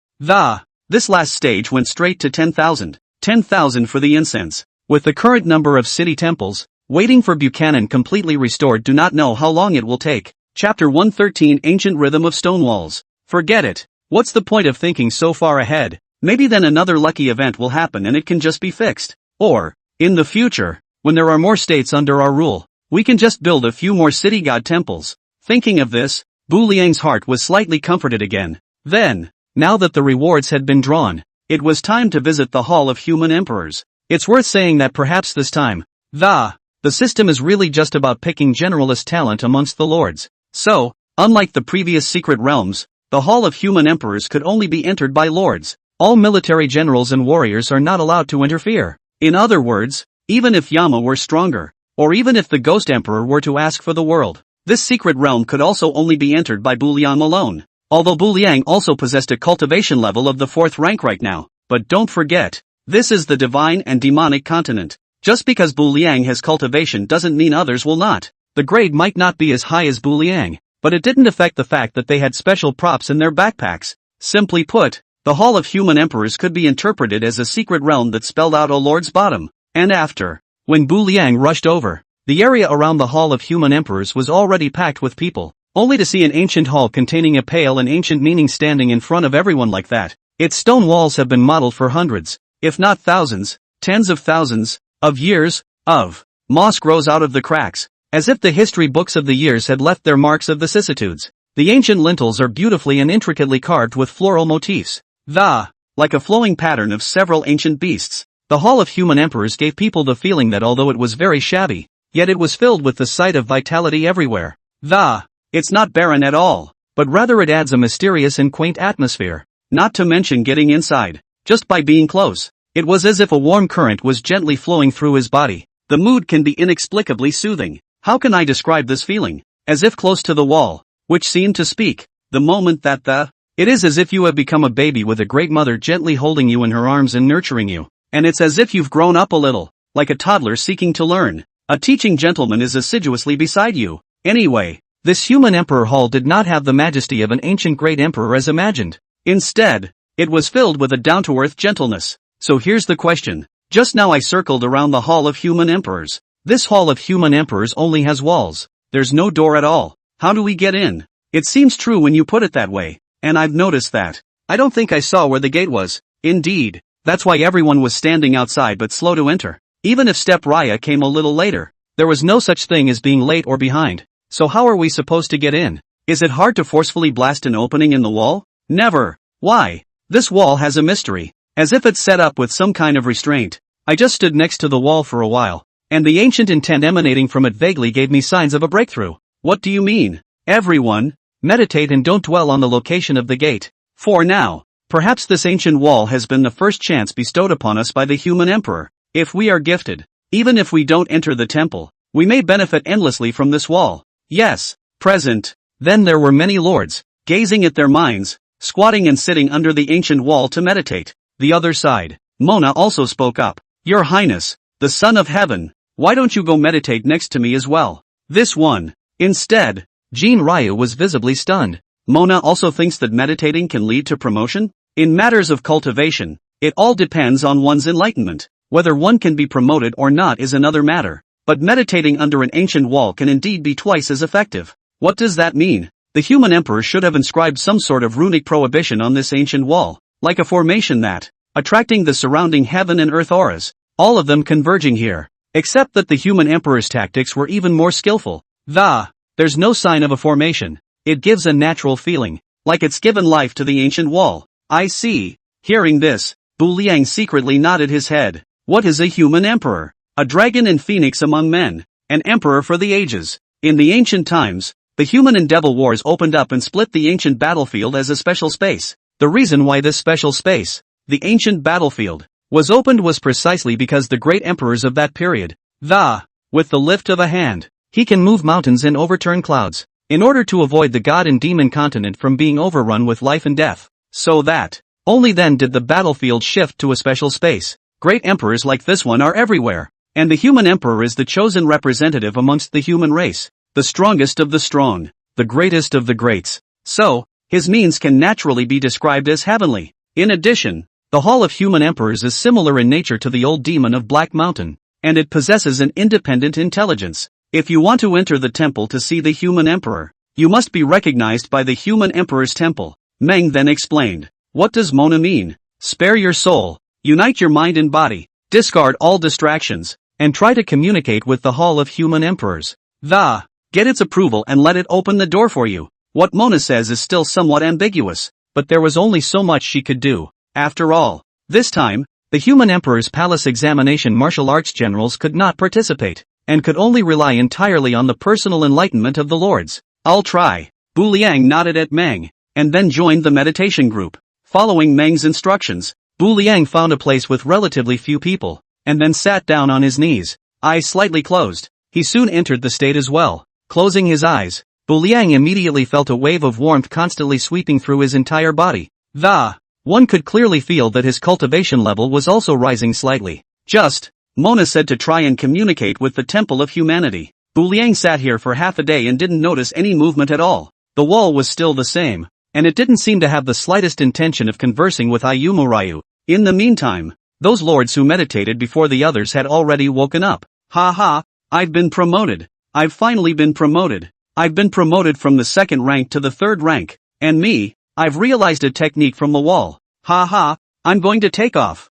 This last stage went straight to 10,000. 10,000 for the incense. With the current number of city temples, waiting for Buchanan completely restored, do not know how long it will take. Chapter 113, Ancient Rhythm of Stonewalls. Forget it. What's the point of thinking so far ahead? Maybe then another lucky event will happen and it can just be fixed. Or, in the future, when there are more states under our rule, we can just build a few more city god temples. Thinking of this, Bu Liang's heart was slightly comforted again. Then, now that the rewards had been drawn, it was time to visit the Hall of Human Emperors. It's worth saying that perhaps this time, the system is really just about picking generalist talent amongst the lords. So, unlike the previous secret realms, the Hall of Human Emperors could only be entered by lords. All military generals and warriors are not allowed to interfere. In other words, even if Yama were stronger, or even if the Ghost Emperor were to ask for the world, this secret realm could also only be entered by Bu Liang alone. Although Bu Liang also possessed a cultivation level of the 4th rank right now, but don't forget, this is the divine and demonic continent. Just because Bu Liang has cultivation doesn't mean others will not. The grade might not be as high as Bu Liang, but it didn't affect the fact that they had special props in their backpacks. Simply put, the Hall of Human Emperors could be interpreted as a secret realm that spelled out a lord's bottom. And after, when Bu Liang rushed over, the area around the Hall of Human Emperors was already packed with people, only to see an ancient hall containing a pale and ancient meaning standing in front of everyone like that. Its stone walls have been modeled for hundreds, if not thousands, tens of thousands, of years, of moss grows out of the cracks, as if the history books of the years had left their marks of vicissitudes. The ancient lintels are beautifully and intricately carved with floral motifs. Like a flowing pattern of several ancient beasts. The Hall of Human Emperors gave people the feeling that although it was very shabby, yet it was filled with the sight of vitality everywhere. It's not barren at all, but rather it adds a mysterious and quaint atmosphere. Not to mention getting inside, just by being close. It was as if a warm current was gently flowing through his body. The mood can be inexplicably soothing. How can I describe this feeling? As if close to the wall, which seemed to speak. The moment that it is as if you have become a baby with a great mother gently holding you in her arms and nurturing you. And it's as if you've grown up a little, like a toddler seeking to learn. A teaching gentleman is assiduously beside you. Anyway, this human emperor hall did not have the majesty of an ancient great emperor as imagined. Instead, it was filled with a down-to-earth gentleness. So here's the question. Just now I circled around the Hall of Human Emperors. This Hall of Human Emperors only has walls. There's no door at all. How do we get in? It seems true when you put it that way. And I've noticed that. I don't think I saw where the gate was. Indeed. That's why everyone was standing outside but slow to enter. Even if Step Raya came a little later, there was no such thing as being late or behind. So how are we supposed to get in? Is it hard to forcefully blast an opening in the wall? Never. Why? This wall has a mystery. As if it's set up with some kind of restraint. I just stood next to the wall for a while, and the ancient intent emanating from it vaguely gave me signs of a breakthrough. What do you mean? Everyone, meditate and don't dwell on the location of the gate. For now. Perhaps this ancient wall has been the first chance bestowed upon us by the human emperor. If we are gifted, even if we don't enter the temple, we may benefit endlessly from this wall. Yes, present. Then there were many lords, gazing at their minds, squatting and sitting under the ancient wall to meditate. The other side, Mona also spoke up. Your Highness, the Son of Heaven, why don't you go meditate next to me as well? This one. Instead, Jean Ryu was visibly stunned. Mona also thinks that meditating can lead to promotion? In matters of cultivation, it all depends on one's enlightenment. Whether one can be promoted or not is another matter. But meditating under an ancient wall can indeed be twice as effective. What does that mean? The human emperor should have inscribed some sort of runic prohibition on this ancient wall, like a formation that, attracting the surrounding heaven and earth auras, all of them converging here. Except that the human emperor's tactics were even more skillful. There's no sign of a formation. It gives a natural feeling, like it's given life to the ancient wall. I see. Hearing this, Bu Liang secretly nodded his head. What is a human emperor? A dragon and phoenix among men. An emperor for the ages. In the ancient times, the human and devil wars opened up and split the ancient battlefield as a special space. The reason why this special space, the ancient battlefield, was opened was precisely because the great emperors of that period, with the lift of a hand, he can move mountains and overturn clouds, in order to avoid the god and demon continent from being overrun with life and death. So that, only then did the battlefield shift to a special space. Great emperors like this one are everywhere, and the human emperor is the chosen representative amongst the human race, the strongest of the strong, the greatest of the greats. So, his means can naturally be described as heavenly. In addition, the Hall of Human Emperors is similar in nature to the old demon of Black Mountain, and it possesses an independent intelligence. If you want to enter the temple to see the human emperor, you must be recognized by the human emperor's temple. Meng then explained. What does Mona mean? Spare your soul, unite your mind and body, discard all distractions, and try to communicate with the Hall of Human Emperors. Get its approval and let it open the door for you. What Mona says is still somewhat ambiguous, but there was only so much she could do. After all, this time, the human emperor's palace examination martial arts generals could not participate, and could only rely entirely on the personal enlightenment of the lords. I'll try. Bu Liang nodded at Meng, and then joined the meditation group. Following Meng's instructions, Bu Liang found a place with relatively few people, and then sat down on his knees, eyes slightly closed. He soon entered the state as well. Closing his eyes, Bu Liang immediately felt a wave of warmth constantly sweeping through his entire body. One could clearly feel that his cultivation level was also rising slightly. Mona said to try and communicate with the Temple of Humanity. Bu Liang sat here for half a day and didn't notice any movement at all. The wall was still the same, and it didn't seem to have the slightest intention of conversing with Immortal. In the meantime, those lords who meditated before the others had already woken up. I've been promoted. I've finally been promoted. I've been promoted from the 2nd rank to the 3rd rank. And me, I've realized a technique from the wall. I'm going to take off.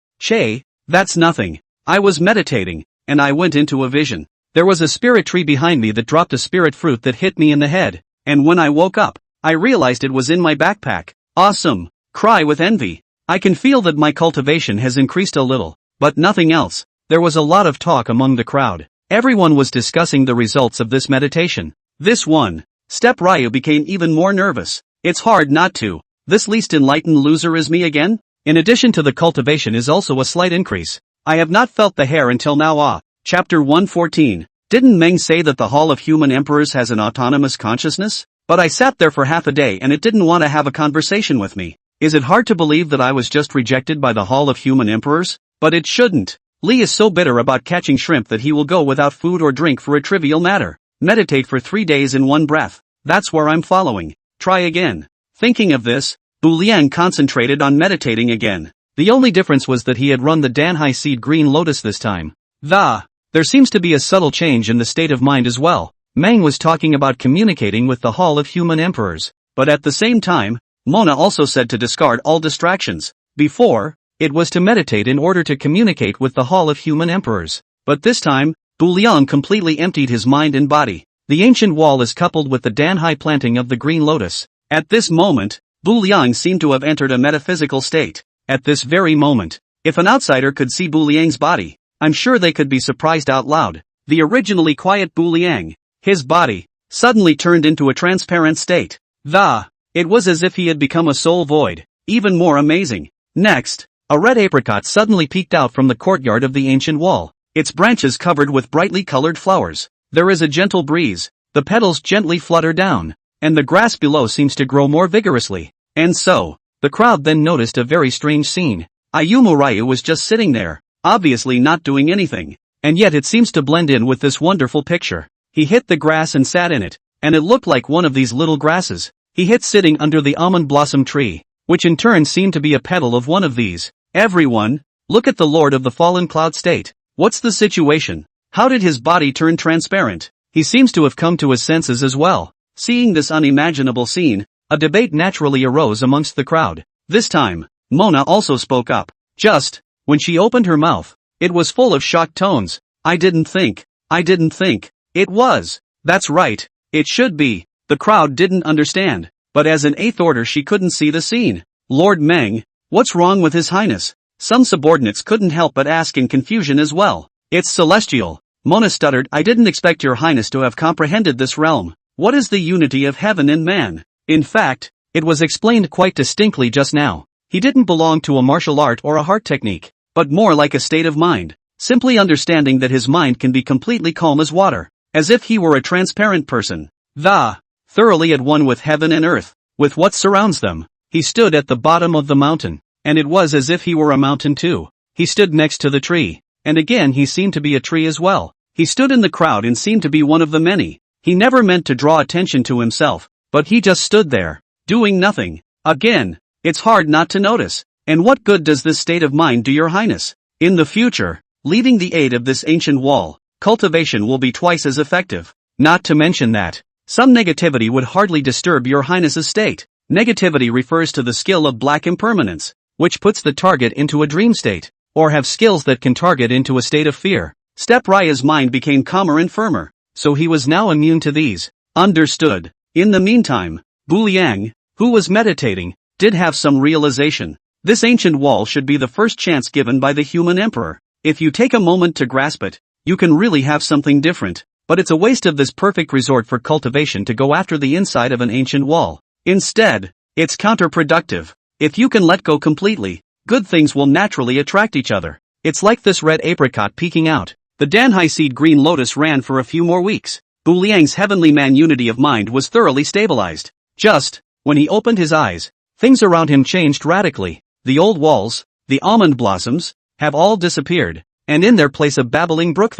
That's nothing. I was meditating, and I went into a vision. There was a spirit tree behind me that dropped a spirit fruit that hit me in the head, and when I woke up, I realized it was in my backpack. Awesome! Cry with envy. I can feel that my cultivation has increased a little, but nothing else. There was a lot of talk among the crowd. Everyone was discussing the results of this meditation. This one. Step Ryu became even more nervous. It's hard not to. This least enlightened loser is me again? In addition to the cultivation is also a slight increase. I have not felt the hair until now. Chapter 114. Didn't Meng say that the Hall of Human Emperors has an autonomous consciousness? But I sat there for half a day and it didn't want to have a conversation with me. Is it hard to believe that I was just rejected by the Hall of Human Emperors? But it shouldn't. Li is so bitter about catching shrimp that he will go without food or drink for a trivial matter. Meditate for 3 days in one breath. That's where I'm following. Try again. Thinking of this, Bu Liang concentrated on meditating again. The only difference was that he had run the Danhai Seed Green Lotus this time. There seems to be a subtle change in the state of mind as well. Meng was talking about communicating with the Hall of Human Emperors, but at the same time, Mona also said to discard all distractions. Before, it was to meditate in order to communicate with the Hall of Human Emperors. But this time, Bu Liang completely emptied his mind and body. The ancient wall is coupled with the Danhai planting of the green lotus. At this moment, Bu Liang seemed to have entered a metaphysical state. At this very moment, if an outsider could see Bu Liang's body, I'm sure they could be surprised out loud. The originally quiet Bu Liang, his body, suddenly turned into a transparent state. It was as if he had become a soul void. Even more amazing. Next, a red apricot suddenly peeked out from the courtyard of the ancient wall, its branches covered with brightly colored flowers. There is a gentle breeze, the petals gently flutter down, and the grass below seems to grow more vigorously. And so, the crowd then noticed a very strange scene. Ayumu was just sitting there, obviously not doing anything, and yet it seems to blend in with this wonderful picture. He hit the grass and sat in it, and it looked like one of these little grasses. He hit sitting under the almond blossom tree, which in turn seemed to be a petal of one of these. Everyone, look at the Lord of the Fallen Cloud State. What's the situation? How did his body turn transparent? He seems to have come to his senses as well. Seeing this unimaginable scene, a debate naturally arose amongst the crowd. This time, Mona also spoke up. Just, when she opened her mouth, it was full of shocked tones. I didn't think. It was. That's right. It should be. The crowd didn't understand. But as an 8th order she couldn't see the scene. Lord Meng, what's wrong with His Highness? Some subordinates couldn't help but ask in confusion as well. It's celestial. Mona stuttered. I didn't expect your highness to have comprehended this realm. What is the unity of heaven and man? In fact, it was explained quite distinctly just now. He didn't belong to a martial art or a heart technique, but more like a state of mind. Simply understanding that his mind can be completely calm as water, as if he were a transparent person. Thoroughly at one with heaven and earth, with what surrounds them. He stood at the bottom of the mountain, and it was as if he were a mountain too. He stood next to the tree, and again he seemed to be a tree as well. He stood in the crowd and seemed to be one of the many. He never meant to draw attention to himself, but he just stood there, doing nothing. Again, it's hard not to notice. And what good does this state of mind do your highness? In the future, leaving the aid of this ancient wall, cultivation will be twice as effective. Not to mention that, some negativity would hardly disturb your highness's state. Negativity refers to the skill of black impermanence, which puts the target into a dream state, or have skills that can target into a state of fear. Step Raya's mind became calmer and firmer, so he was now immune to these. Understood. In the meantime, Bu Liang, who was meditating, did have some realization. This ancient wall should be the first chance given by the human emperor. If you take a moment to grasp it, you can really have something different. But it's a waste of this perfect resort for cultivation to go after the inside of an ancient wall. Instead, it's counterproductive. If you can let go completely, good things will naturally attract each other. It's like this red apricot peeking out. The Danhai seed green lotus ran for a few more weeks. Bu Liang's heavenly man unity of mind was thoroughly stabilized. Just, when he opened his eyes, things around him changed radically. The old walls, the almond blossoms, have all disappeared, and in their place a babbling brook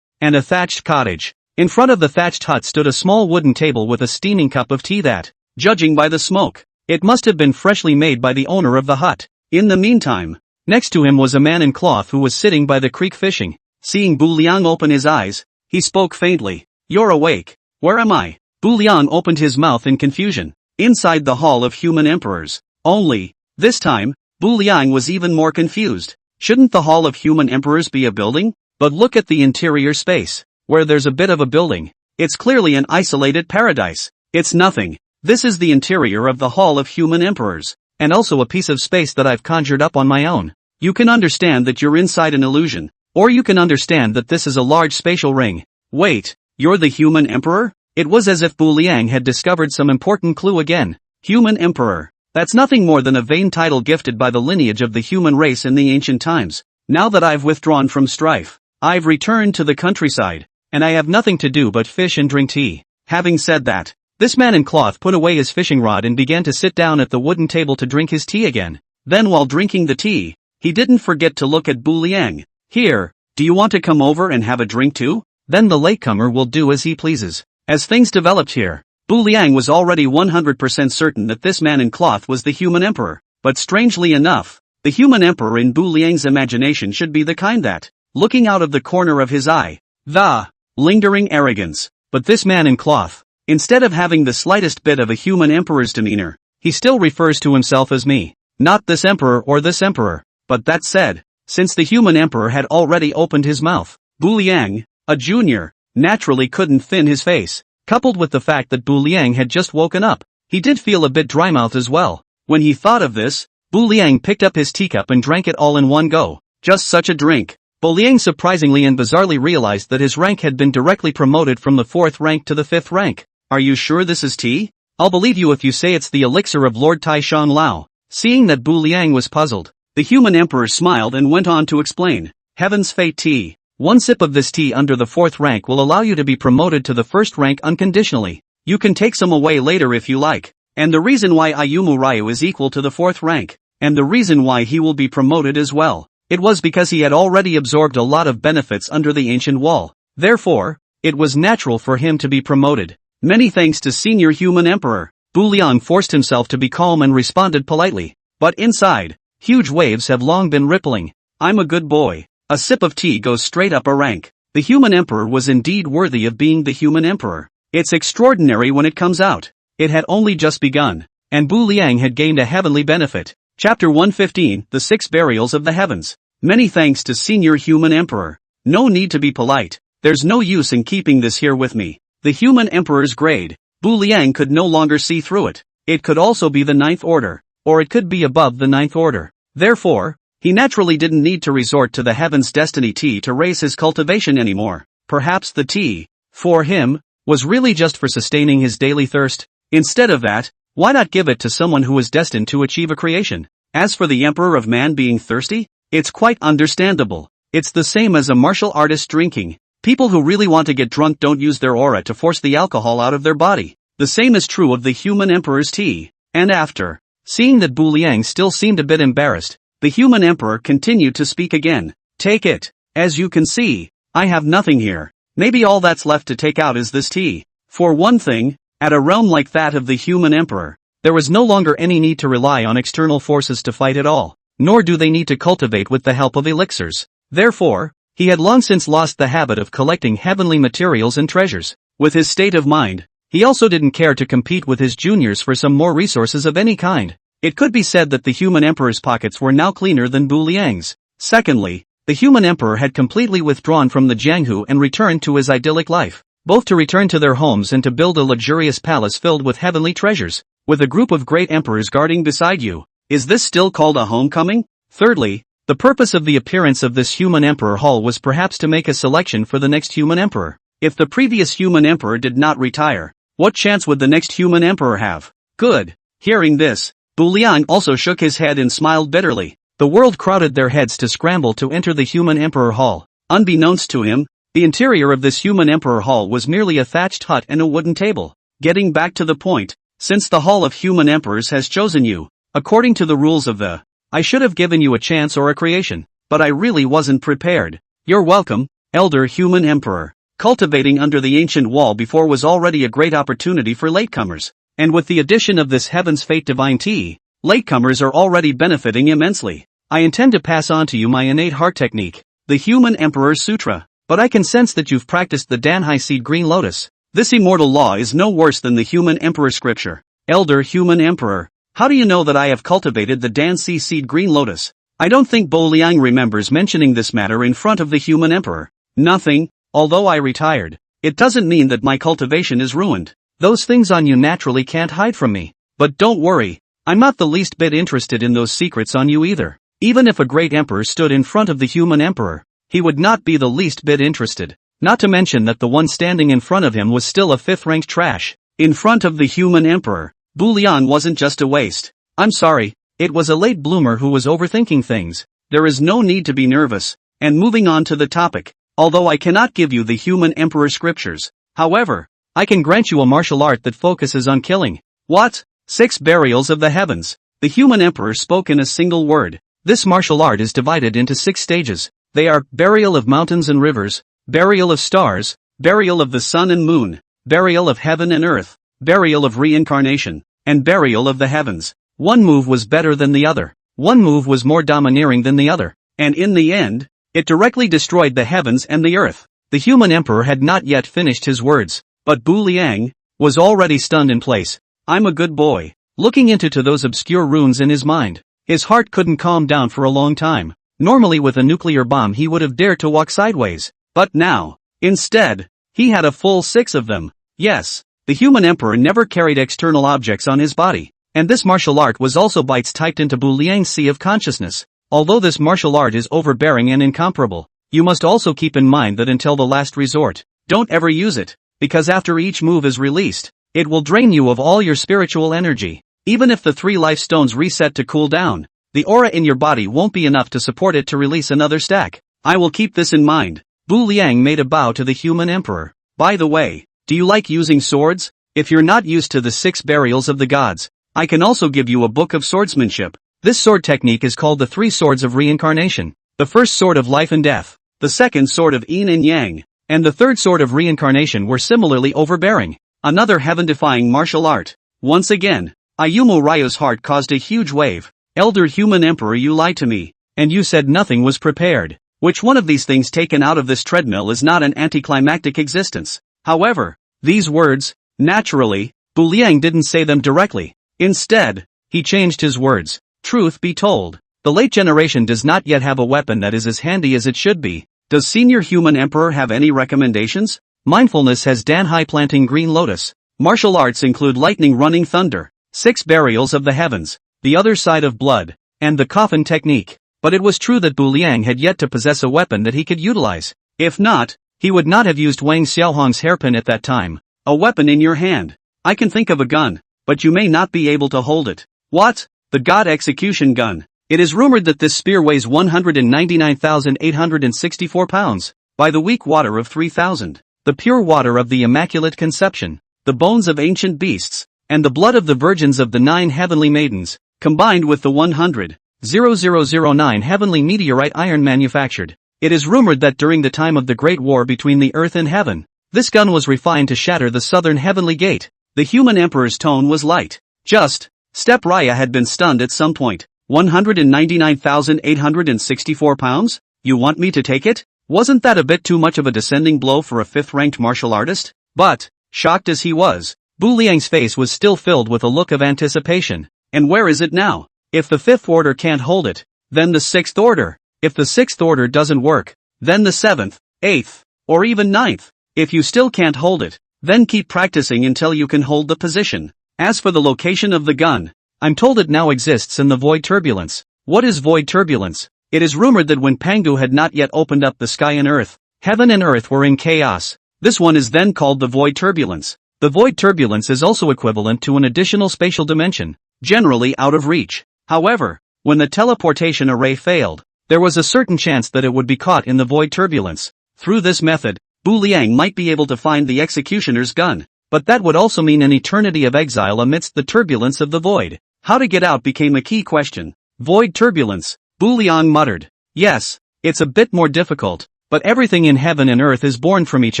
and a thatched cottage. In front of the thatched hut stood a small wooden table with a steaming cup of tea that, judging by the smoke, it must have been freshly made by the owner of the hut. In the meantime, next to him was a man in cloth who was sitting by the creek fishing. Seeing Bu Liang open his eyes, he spoke faintly. "You're awake. Where am I?" Bu Liang opened his mouth in confusion. Inside the Hall of Human Emperors. Only, this time, Bu Liang was even more confused. Shouldn't the Hall of Human Emperors be a building? But look at the interior space. Where there's a bit of a building, it's clearly an isolated paradise. It's nothing. This is the interior of the Hall of Human Emperors, and also a piece of space that I've conjured up on my own. You can understand that you're inside an illusion, or you can understand that this is a large spatial ring. Wait, you're the Human Emperor? It was as if Bu Liang had discovered some important clue again. Human Emperor. That's nothing more than a vain title gifted by the lineage of the human race in the ancient times. Now that I've withdrawn from strife, I've returned to the countryside, and I have nothing to do but fish and drink tea. Having said that, this man in cloth put away his fishing rod and began to sit down at the wooden table to drink his tea again. Then while drinking the tea, he didn't forget to look at Bu Liang. "Here, do you want to come over and have a drink too?" Then the latecomer will do as he pleases. As things developed here, Bu Liang was already 100% certain that this man in cloth was the Human Emperor. But strangely enough, the Human Emperor in Bu Liang's imagination should be the kind that, looking out of the corner of his eye, the lingering arrogance. But this man in cloth, instead of having the slightest bit of a human emperor's demeanor, he still refers to himself as me. Not this emperor or this emperor. But that said, since the Human Emperor had already opened his mouth, Bu Liang, a junior, naturally couldn't thin his face. Coupled with the fact that Bu Liang had just woken up, he did feel a bit dry-mouthed as well. When he thought of this, Bu Liang picked up his teacup and drank it all in one go. Just such a drink. Bu Liang surprisingly and bizarrely realized that his rank had been directly promoted from the 4th rank to the 5th rank. "Are you sure this is tea? I'll believe you if you say it's the elixir of Lord Tai Shan Lao." Seeing that Bu Liang was puzzled, the Human Emperor smiled and went on to explain. "Heaven's Fate tea. One sip of this tea under the 4th rank will allow you to be promoted to the 1st rank unconditionally. You can take some away later if you like. And the reason why Ayumu Ryu is equal to the 4th rank, and the reason why he will be promoted as well, it was because he had already absorbed a lot of benefits under the ancient wall. Therefore, it was natural for him to be promoted. Many thanks to Senior Human Emperor." Bu Liang forced himself to be calm and responded politely. But inside, huge waves have long been rippling. "I'm a good boy. A sip of tea goes straight up a rank." The Human Emperor was indeed worthy of being the Human Emperor. It's extraordinary when it comes out. It had only just begun, and Bu Liang had gained a heavenly benefit. Chapter 115, The 6 Burials of the Heavens. Many thanks to Senior Human Emperor. No need to be polite. There's no use in keeping this here with me. The Human Emperor's grade. Bu Liang could no longer see through it. It could also be the 9th order, or it could be above the 9th order. Therefore, he naturally didn't need to resort to the Heaven's Destiny tea to raise his cultivation anymore. Perhaps the tea, for him, was really just for sustaining his daily thirst. Instead of that, why not give it to someone who was destined to achieve a creation? As for the Emperor of Man being thirsty, it's quite understandable. It's the same as a martial artist drinking. People who really want to get drunk don't use their aura to force the alcohol out of their body. The same is true of the Human Emperor's tea. And after, seeing that Bu Liang still seemed a bit embarrassed, the Human Emperor continued to speak again. "Take it. As you can see, I have nothing here. Maybe all that's left to take out is this tea." For one thing, at a realm like that of the Human Emperor, there was no longer any need to rely on external forces to fight at all, nor do they need to cultivate with the help of elixirs. Therefore, he had long since lost the habit of collecting heavenly materials and treasures. With his state of mind, he also didn't care to compete with his juniors for some more resources of any kind. It could be said that the Human Emperor's pockets were now cleaner than Bu Liang's. Secondly, the Human Emperor had completely withdrawn from the Jianghu and returned to his idyllic life, both to return to their homes and to build a luxurious palace filled with heavenly treasures, with a group of great emperors guarding beside you. Is this still called a homecoming? Thirdly, the purpose of the appearance of this Human Emperor Hall was perhaps to make a selection for the next Human Emperor. If the previous Human Emperor did not retire, what chance would the next Human Emperor have? Good. Hearing this, Bu Liang also shook his head and smiled bitterly. The world crowded their heads to scramble to enter the human emperor hall. Unbeknownst to him, the interior of this human emperor hall was merely a thatched hut and a wooden table. Getting back to the point, since the Hall of Human Emperors has chosen you, according to the rules of the, I should have given you a chance or a creation, but I really wasn't prepared. You're welcome, Elder Human Emperor. Cultivating under the ancient wall before was already a great opportunity for latecomers, and with the addition of this Heaven's Fate Divine Tea, latecomers are already benefiting immensely. I intend to pass on to you my innate heart technique, the Human Emperor's Sutra, but I can sense that you've practiced the Danhai Seed Green Lotus. This immortal law is no worse than the Human Emperor scripture. Elder Human Emperor, how do you know that I have cultivated the Dansi Seed Green Lotus? I don't think Bu Liang remembers mentioning this matter in front of the Human Emperor. Nothing. Although I retired, it doesn't mean that my cultivation is ruined. Those things on you naturally can't hide from me. But don't worry, I'm not the least bit interested in those secrets on you either. Even if a great emperor stood in front of the human emperor, he would not be the least bit interested. Not to mention that the one standing in front of him was still a fifth-ranked trash. In front of the human emperor, Bu Liang wasn't just a waste. I'm sorry, it was a late bloomer who was overthinking things. There is no need to be nervous. And moving on to the topic. Although I cannot give you the human emperor scriptures, however, I can grant you a martial art that focuses on killing. What? 6 burials of the heavens. The human emperor spoke in a single word. This martial art is divided into 6 stages. They are burial of mountains and rivers, burial of stars, burial of the sun and moon, burial of heaven and earth, burial of reincarnation, and burial of the heavens. One move was better than the other. One move was more domineering than the other. And in the end, it directly destroyed the heavens and the earth. The human emperor had not yet finished his words, but Bu Liang was already stunned in place. I'm a good boy. Looking into those obscure runes in his mind, his heart couldn't calm down for a long time. Normally with a nuclear bomb he would have dared to walk sideways, but now, instead, he had a full 6 of them. Yes, the human emperor never carried external objects on his body, and this martial art was also bytes typed into Bu Liang's sea of consciousness. Although this martial art is overbearing and incomparable, you must also keep in mind that until the last resort, don't ever use it, because after each move is released, it will drain you of all your spiritual energy. Even if the 3 life stones reset to cool down, the aura in your body won't be enough to support it to release another stack. I will keep this in mind. Bu Liang made a bow to the human emperor. By the way, do you like using swords? If you're not used to the 6 burials of the gods, I can also give you a book of swordsmanship. This sword technique is called the 3 swords of reincarnation. The first sword of life and death, the second sword of yin and yang, and the third sword of reincarnation were similarly overbearing. Another heaven-defying martial art. Once again, Ayumu Ryo's heart caused a huge wave. Elder human emperor, you lied to me, and you said nothing was prepared. Which one of these things taken out of this treadmill is not an anticlimactic existence? However, these words, naturally, Bu Liang didn't say them directly. Instead, he changed his words. Truth be told, the late generation does not yet have a weapon that is as handy as it should be. Does Senior Human Emperor have any recommendations? Mindfulness has Danhai planting green lotus. Martial arts include lightning running thunder, 6 burials of the heavens, the other side of blood, and the coffin technique. But it was true that Bu Liang had yet to possess a weapon that he could utilize. If not, he would not have used Wang Xiaohong's hairpin at that time. A weapon in your hand. I can think of a gun, but you may not be able to hold it. What? The God Execution Gun. It is rumored that this spear weighs 199,864 pounds, by the weak water of 3,000, the pure water of the Immaculate Conception, the bones of ancient beasts, and the blood of the virgins of the 9 heavenly maidens, combined with the 100,009 heavenly meteorite iron manufactured. It is rumored that during the time of the Great War between the earth and heaven, this gun was refined to shatter the southern heavenly gate. The human emperor's tone was light. Just, Step Raya had been stunned at some point. 199,864 pounds? You want me to take it? Wasn't that a bit too much of a descending blow for a 5th-ranked martial artist? But, shocked as he was, Bu Liang's face was still filled with a look of anticipation. And where is it now? If the 5th order can't hold it, then the 6th order. If the 6th order doesn't work, then the 7th, 8th, or even 9th. If you still can't hold it, then keep practicing until you can hold the position. As for the location of the gun, I'm told it now exists in the void turbulence. What is void turbulence? It is rumored that when Pangu had not yet opened up the sky and earth, heaven and earth were in chaos. This one is then called the void turbulence. The void turbulence is also equivalent to an additional spatial dimension, generally out of reach. However, when the teleportation array failed, there was a certain chance that it would be caught in the void turbulence. Through this method, Bu Liang might be able to find the executioner's gun, but that would also mean an eternity of exile amidst the turbulence of the void. How to get out became a key question. Void turbulence, Bu Liang muttered. Yes, it's a bit more difficult, but everything in heaven and earth is born from each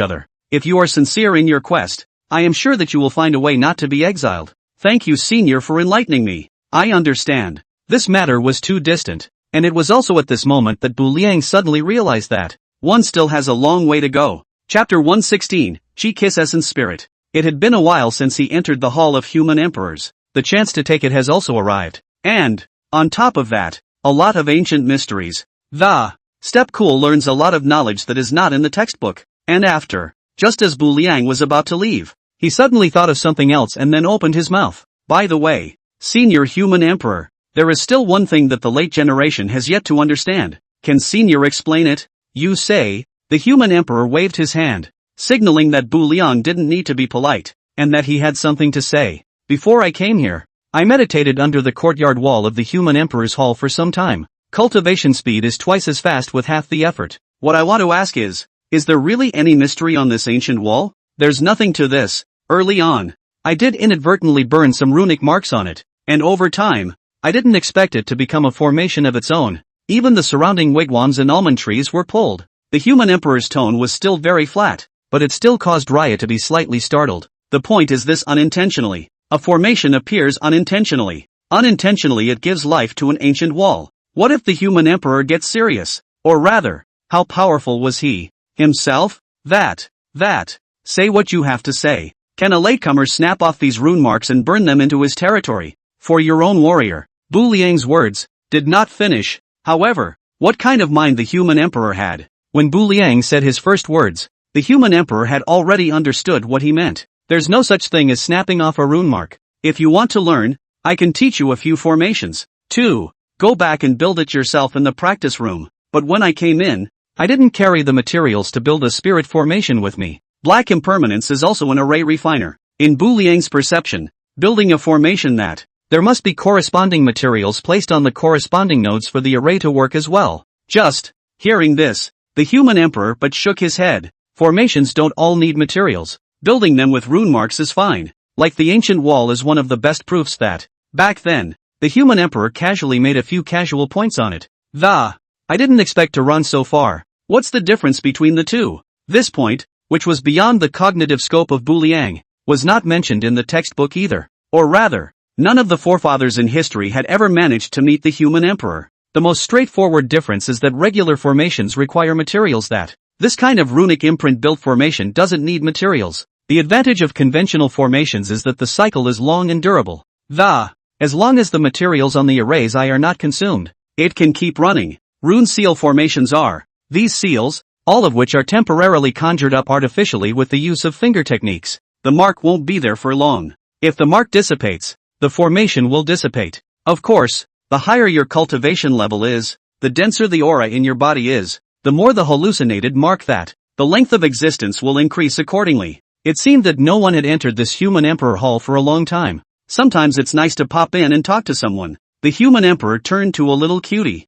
other. If you are sincere in your quest, I am sure that you will find a way not to be exiled. Thank you, Senior, for enlightening me. I understand. This matter was too distant, and it was also at this moment that Bu Liang suddenly realized that one still has a long way to go. Chapter 116, Chi Kiss Essence Spirit. It had been a while since he entered the Hall of Human Emperors. The chance to take it has also arrived. And, on top of that, a lot of ancient mysteries. The Step Cool learns a lot of knowledge that is not in the textbook. And after, just as Bu Liang was about to leave, he suddenly thought of something else and then opened his mouth. By the way, Senior Human Emperor, there is still one thing that the late generation has yet to understand. Can Senior explain it? You say? The Human Emperor waved his hand, signaling that Bu Liang didn't need to be polite, and that he had something to say. Before I came here, I meditated under the courtyard wall of the Human Emperor's hall for some time. Cultivation speed is twice as fast with half the effort. What I want to ask is there really any mystery on this ancient wall? There's nothing to this. Early on, I did inadvertently burn some runic marks on it, and over time, I didn't expect it to become a formation of its own. Even the surrounding wigwams and almond trees were pulled. The Human Emperor's tone was still very flat, but it still caused Raya to be slightly startled. The point is this: unintentionally, a formation appears unintentionally. Unintentionally it gives life to an ancient wall. What if the Human Emperor gets serious? Or rather, how powerful was he? Himself? That. Say what you have to say. Can a latecomer snap off these rune marks and burn them into his territory? For your own warrior. Bu Liang's words did not finish. However, what kind of mind the Human Emperor had. When Bu Liang said his first words, the Human Emperor had already understood what he meant. There's no such thing as snapping off a rune mark. If you want to learn, I can teach you a few formations. 2. Go back and build it yourself in the practice room. But when I came in, I didn't carry the materials to build a spirit formation with me. Black impermanence is also an array refiner. In Bu Liang's perception, building a formation that there must be corresponding materials placed on the corresponding nodes for the array to work as well. Just hearing this, the Human Emperor but shook his head. Formations don't all need materials. Building them with rune marks is fine. Like the ancient wall is one of the best proofs that, back then, the Human Emperor casually made a few casual points on it. I didn't expect to run so far. What's the difference between the two? This point, which was beyond the cognitive scope of Bu Liang, was not mentioned in the textbook either. Or rather, none of the forefathers in history had ever managed to meet the Human Emperor. The most straightforward difference is that regular formations require materials that this kind of runic imprint-built formation doesn't need materials. The advantage of conventional formations is that the cycle is long and durable. As long as the materials on the arrays are not consumed, it can keep running. Rune seal formations are these seals, all of which are temporarily conjured up artificially with the use of finger techniques. The mark won't be there for long. If the mark dissipates, the formation will dissipate. Of course, the higher your cultivation level is, the denser the aura in your body is, the more the hallucinated mark that the length of existence will increase accordingly. It seemed that no one had entered this Human Emperor hall for a long time. Sometimes it's nice to pop in and talk to someone. The Human Emperor turned to a little cutie.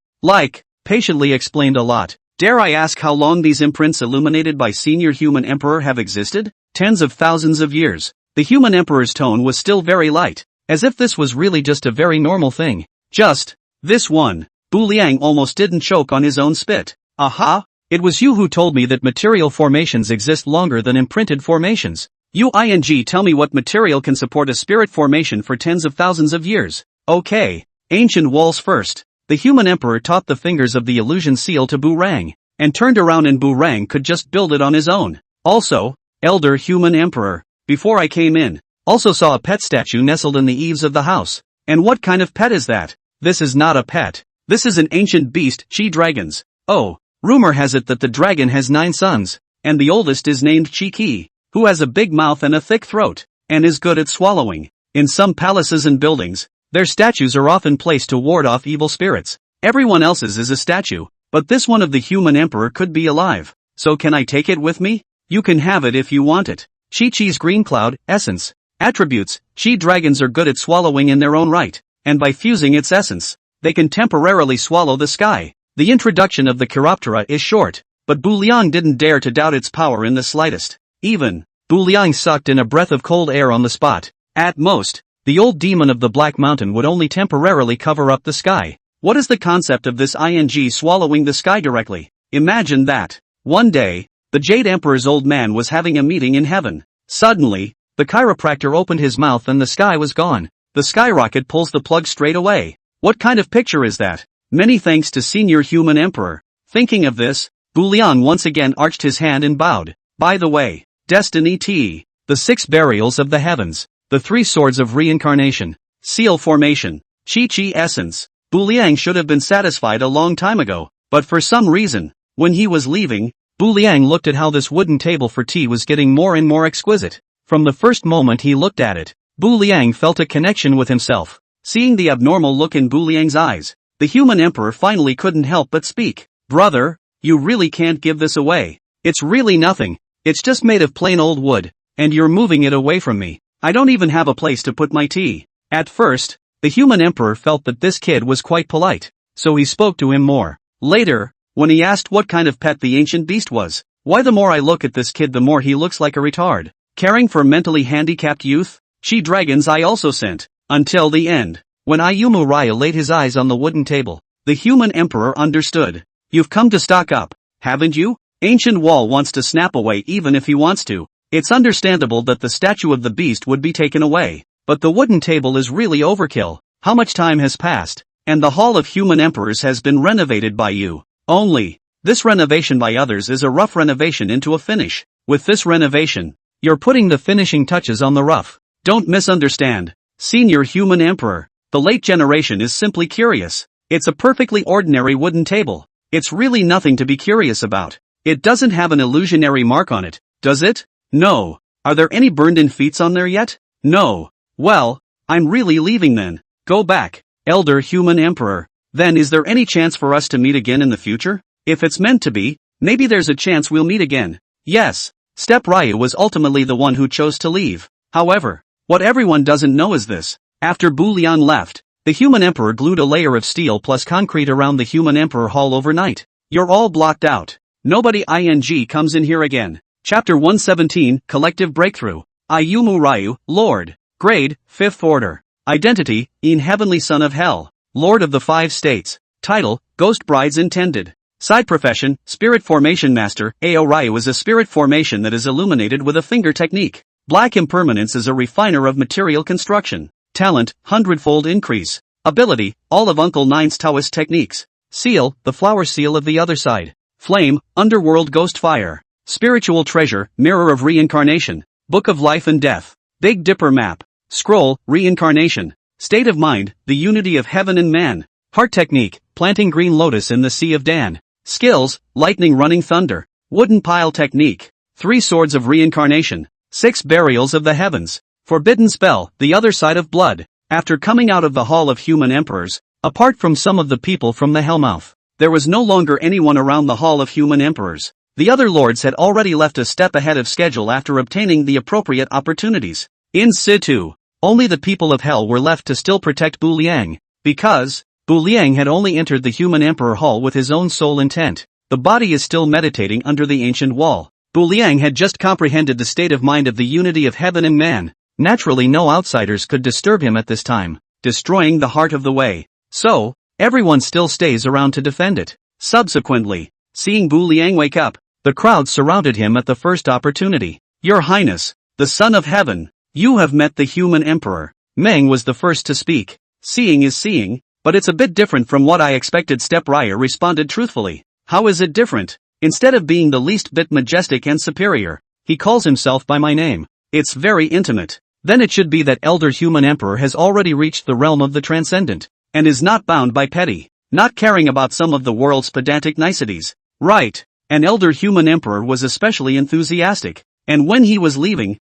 Patiently explained a lot. Dare I ask how long these imprints illuminated by Senior Human Emperor have existed? Tens of thousands of years. The Human Emperor's tone was still very light, as if this was really just a very normal thing. Just this one. Bu Liang almost didn't choke on his own spit. Aha! It was you who told me that material formations exist longer than imprinted formations. Tell me what material can support a spirit formation for tens of thousands of years. Okay. Ancient walls first. The Human Emperor taught the fingers of the illusion seal to Bu Rang, and turned around and Bu Rang could just build it on his own. Also, Elder Human Emperor, before I came in, also saw a pet statue nestled in the eaves of the house. And what kind of pet is that? This is not a pet. This is an ancient beast, Chi dragons. Oh, rumor has it that the dragon has 9 sons, and the oldest is named Chi Qi, who has a big mouth and a thick throat, and is good at swallowing. In some palaces and buildings, their statues are often placed to ward off evil spirits. Everyone else's is a statue, but this one of the Human Emperor could be alive. So can I take it with me? You can have it if you want it. Chi-Chi's green cloud, essence, attributes. Chi dragons are good at swallowing in their own right, and by fusing its essence, they can temporarily swallow the sky. The introduction of the Chiroptera is short, but Bu Liang didn't dare to doubt its power in the slightest. Even, Bu Liang sucked in a breath of cold air on the spot. At most, the old demon of the Black Mountain would only temporarily cover up the sky. What is the concept of this ing swallowing the sky directly? Imagine that. One day, the Jade Emperor's old man was having a meeting in heaven. Suddenly, the chiropractor opened his mouth and the sky was gone. The skyrocket pulls the plug straight away. What kind of picture is that? Many thanks to Senior Human Emperor. Thinking of this, Bu Liang once again arched his hand and bowed. By the way, Destiny T. The 6 burials of the heavens. The 3 swords of reincarnation. Seal formation. Chi essence. Bu Liang should have been satisfied a long time ago, but for some reason, when he was leaving, Bu Liang looked at how this wooden table for tea was getting more and more exquisite. From the first moment he looked at it, Bu Liang felt a connection with himself. Seeing the abnormal look in Bu Liang's eyes, the human emperor finally couldn't help but speak. Brother, you really can't give this away. It's really nothing. It's just made of plain old wood, and you're moving it away from me. I don't even have a place to put my tea. At first, the human emperor felt that this kid was quite polite, so he spoke to him more. Later, when he asked what kind of pet the ancient beast was, why the more I look at this kid the more he looks like a retard. Caring for mentally handicapped youth? Chi dragons I also sent. Until the end. When Ayumu Raya laid his eyes on the wooden table, the human emperor understood. You've come to stock up, haven't you? Ancient wall wants to snap away even if he wants to. It's understandable that the statue of the beast would be taken away. But the wooden table is really overkill. How much time has passed, and the Hall of Human Emperors has been renovated by you. Only, this renovation by others is a rough renovation into a finish. With this renovation, you're putting the finishing touches on the rough. Don't misunderstand. Senior Human Emperor, the late generation is simply curious. It's a perfectly ordinary wooden table. It's really nothing to be curious about. It doesn't have an illusionary mark on it, does it? No. Are there any burned-in feats on there yet? No. Well, I'm really leaving then. Go back, Elder Human Emperor. Then is there any chance for us to meet again in the future? If it's meant to be, maybe there's a chance we'll meet again. Yes, Step Ryu was ultimately the one who chose to leave. However, what everyone doesn't know is this. After Bu Liang left, the Human Emperor glued a layer of steel plus concrete around the Human Emperor Hall overnight. You're all blocked out. Nobody ing comes in here again. Chapter 117, Collective Breakthrough. Ayumu Ryu, Lord. Grade, 5th Order. Identity, In Heavenly Son of Hell. Lord of the 5 States. Title, Ghost Brides Intended. Side profession, Spirit Formation Master. Ao Ryu is a spirit formation that is illuminated with a finger technique. Black Impermanence is a refiner of material construction. Talent, 100-fold increase. Ability, all of Uncle Nine's Taoist techniques. Seal, the flower seal of the other side. Flame, Underworld Ghost Fire. Spiritual treasure, Mirror of Reincarnation. Book of Life and Death. Big Dipper Map. Scroll, Reincarnation. State of Mind, the Unity of Heaven and Man. Heart Technique, Planting Green Lotus in the Sea of Dan. Skills, Lightning Running Thunder. Wooden Pile Technique. 3 Swords of Reincarnation. 6 Burials of the Heavens. Forbidden Spell, The Other Side of Blood. After coming out of the Hall of Human Emperors, apart from some of the people from the Hellmouth, there was no longer anyone around the Hall of Human Emperors. The other lords had already left a step ahead of schedule after obtaining the appropriate opportunities. In situ, only the people of Hell were left to still protect Bu Liang, because Bu Liang had only entered the Human Emperor Hall with his own sole intent. The body is still meditating under the ancient wall. Bu Liang had just comprehended the state of mind of the unity of heaven and man. Naturally no outsiders could disturb him at this time, destroying the heart of the way. So, everyone still stays around to defend it. Subsequently, seeing Bu Liang wake up, the crowd surrounded him at the first opportunity. Your Highness, the Son of Heaven, you have met the Human Emperor. Meng was the first to speak. Seeing is seeing, but it's a bit different from what I expected. Step Ryer responded truthfully. How is it different? Instead of being the least bit majestic and superior, he calls himself by my name. It's very intimate. Then it should be that Elder Human Emperor has already reached the realm of the transcendent, and is not bound by petty, not caring about some of the world's pedantic niceties. Right. An Elder Human Emperor was especially enthusiastic, and when he was leaving,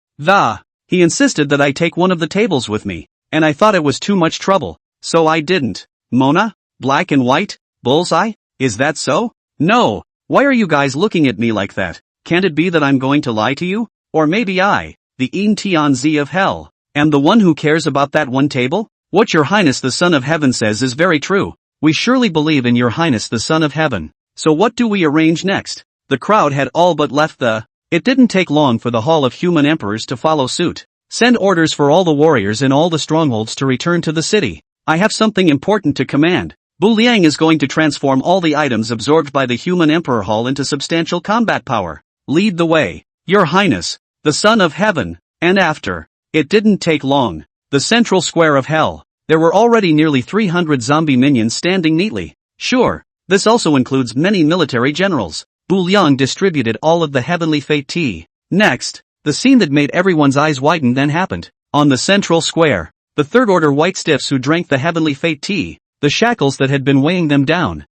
he insisted that I take one of the tables with me, and I thought it was too much trouble, so I didn't. Mona? Black and white? Bullseye? Is that so? No. Why are you guys looking at me like that? Can't it be that I'm going to lie to you? Or maybe I, the Yin Tianzi of Hell, am the one who cares about that one table? What your Highness the Son of Heaven says is very true. We surely believe in your highness the son of heaven. So what do we arrange next? The crowd had all but left the... It didn't take long for the Hall of Human Emperors to follow suit. Send orders for all the warriors in all the strongholds to return to the city. I have something important to command. Bu Liang is going to transform all the items absorbed by the Human Emperor Hall into substantial combat power. Lead the way, your highness, the son of heaven. And after. It didn't take long. The central square of hell. There were already nearly 300 zombie minions standing neatly. Sure, this also includes many military generals. Bu Liang distributed all of the heavenly fate tea. Next, the scene that made everyone's eyes widen then happened. On the central square, the third-order white stiffs who drank the heavenly fate tea, the shackles that had been weighing them down.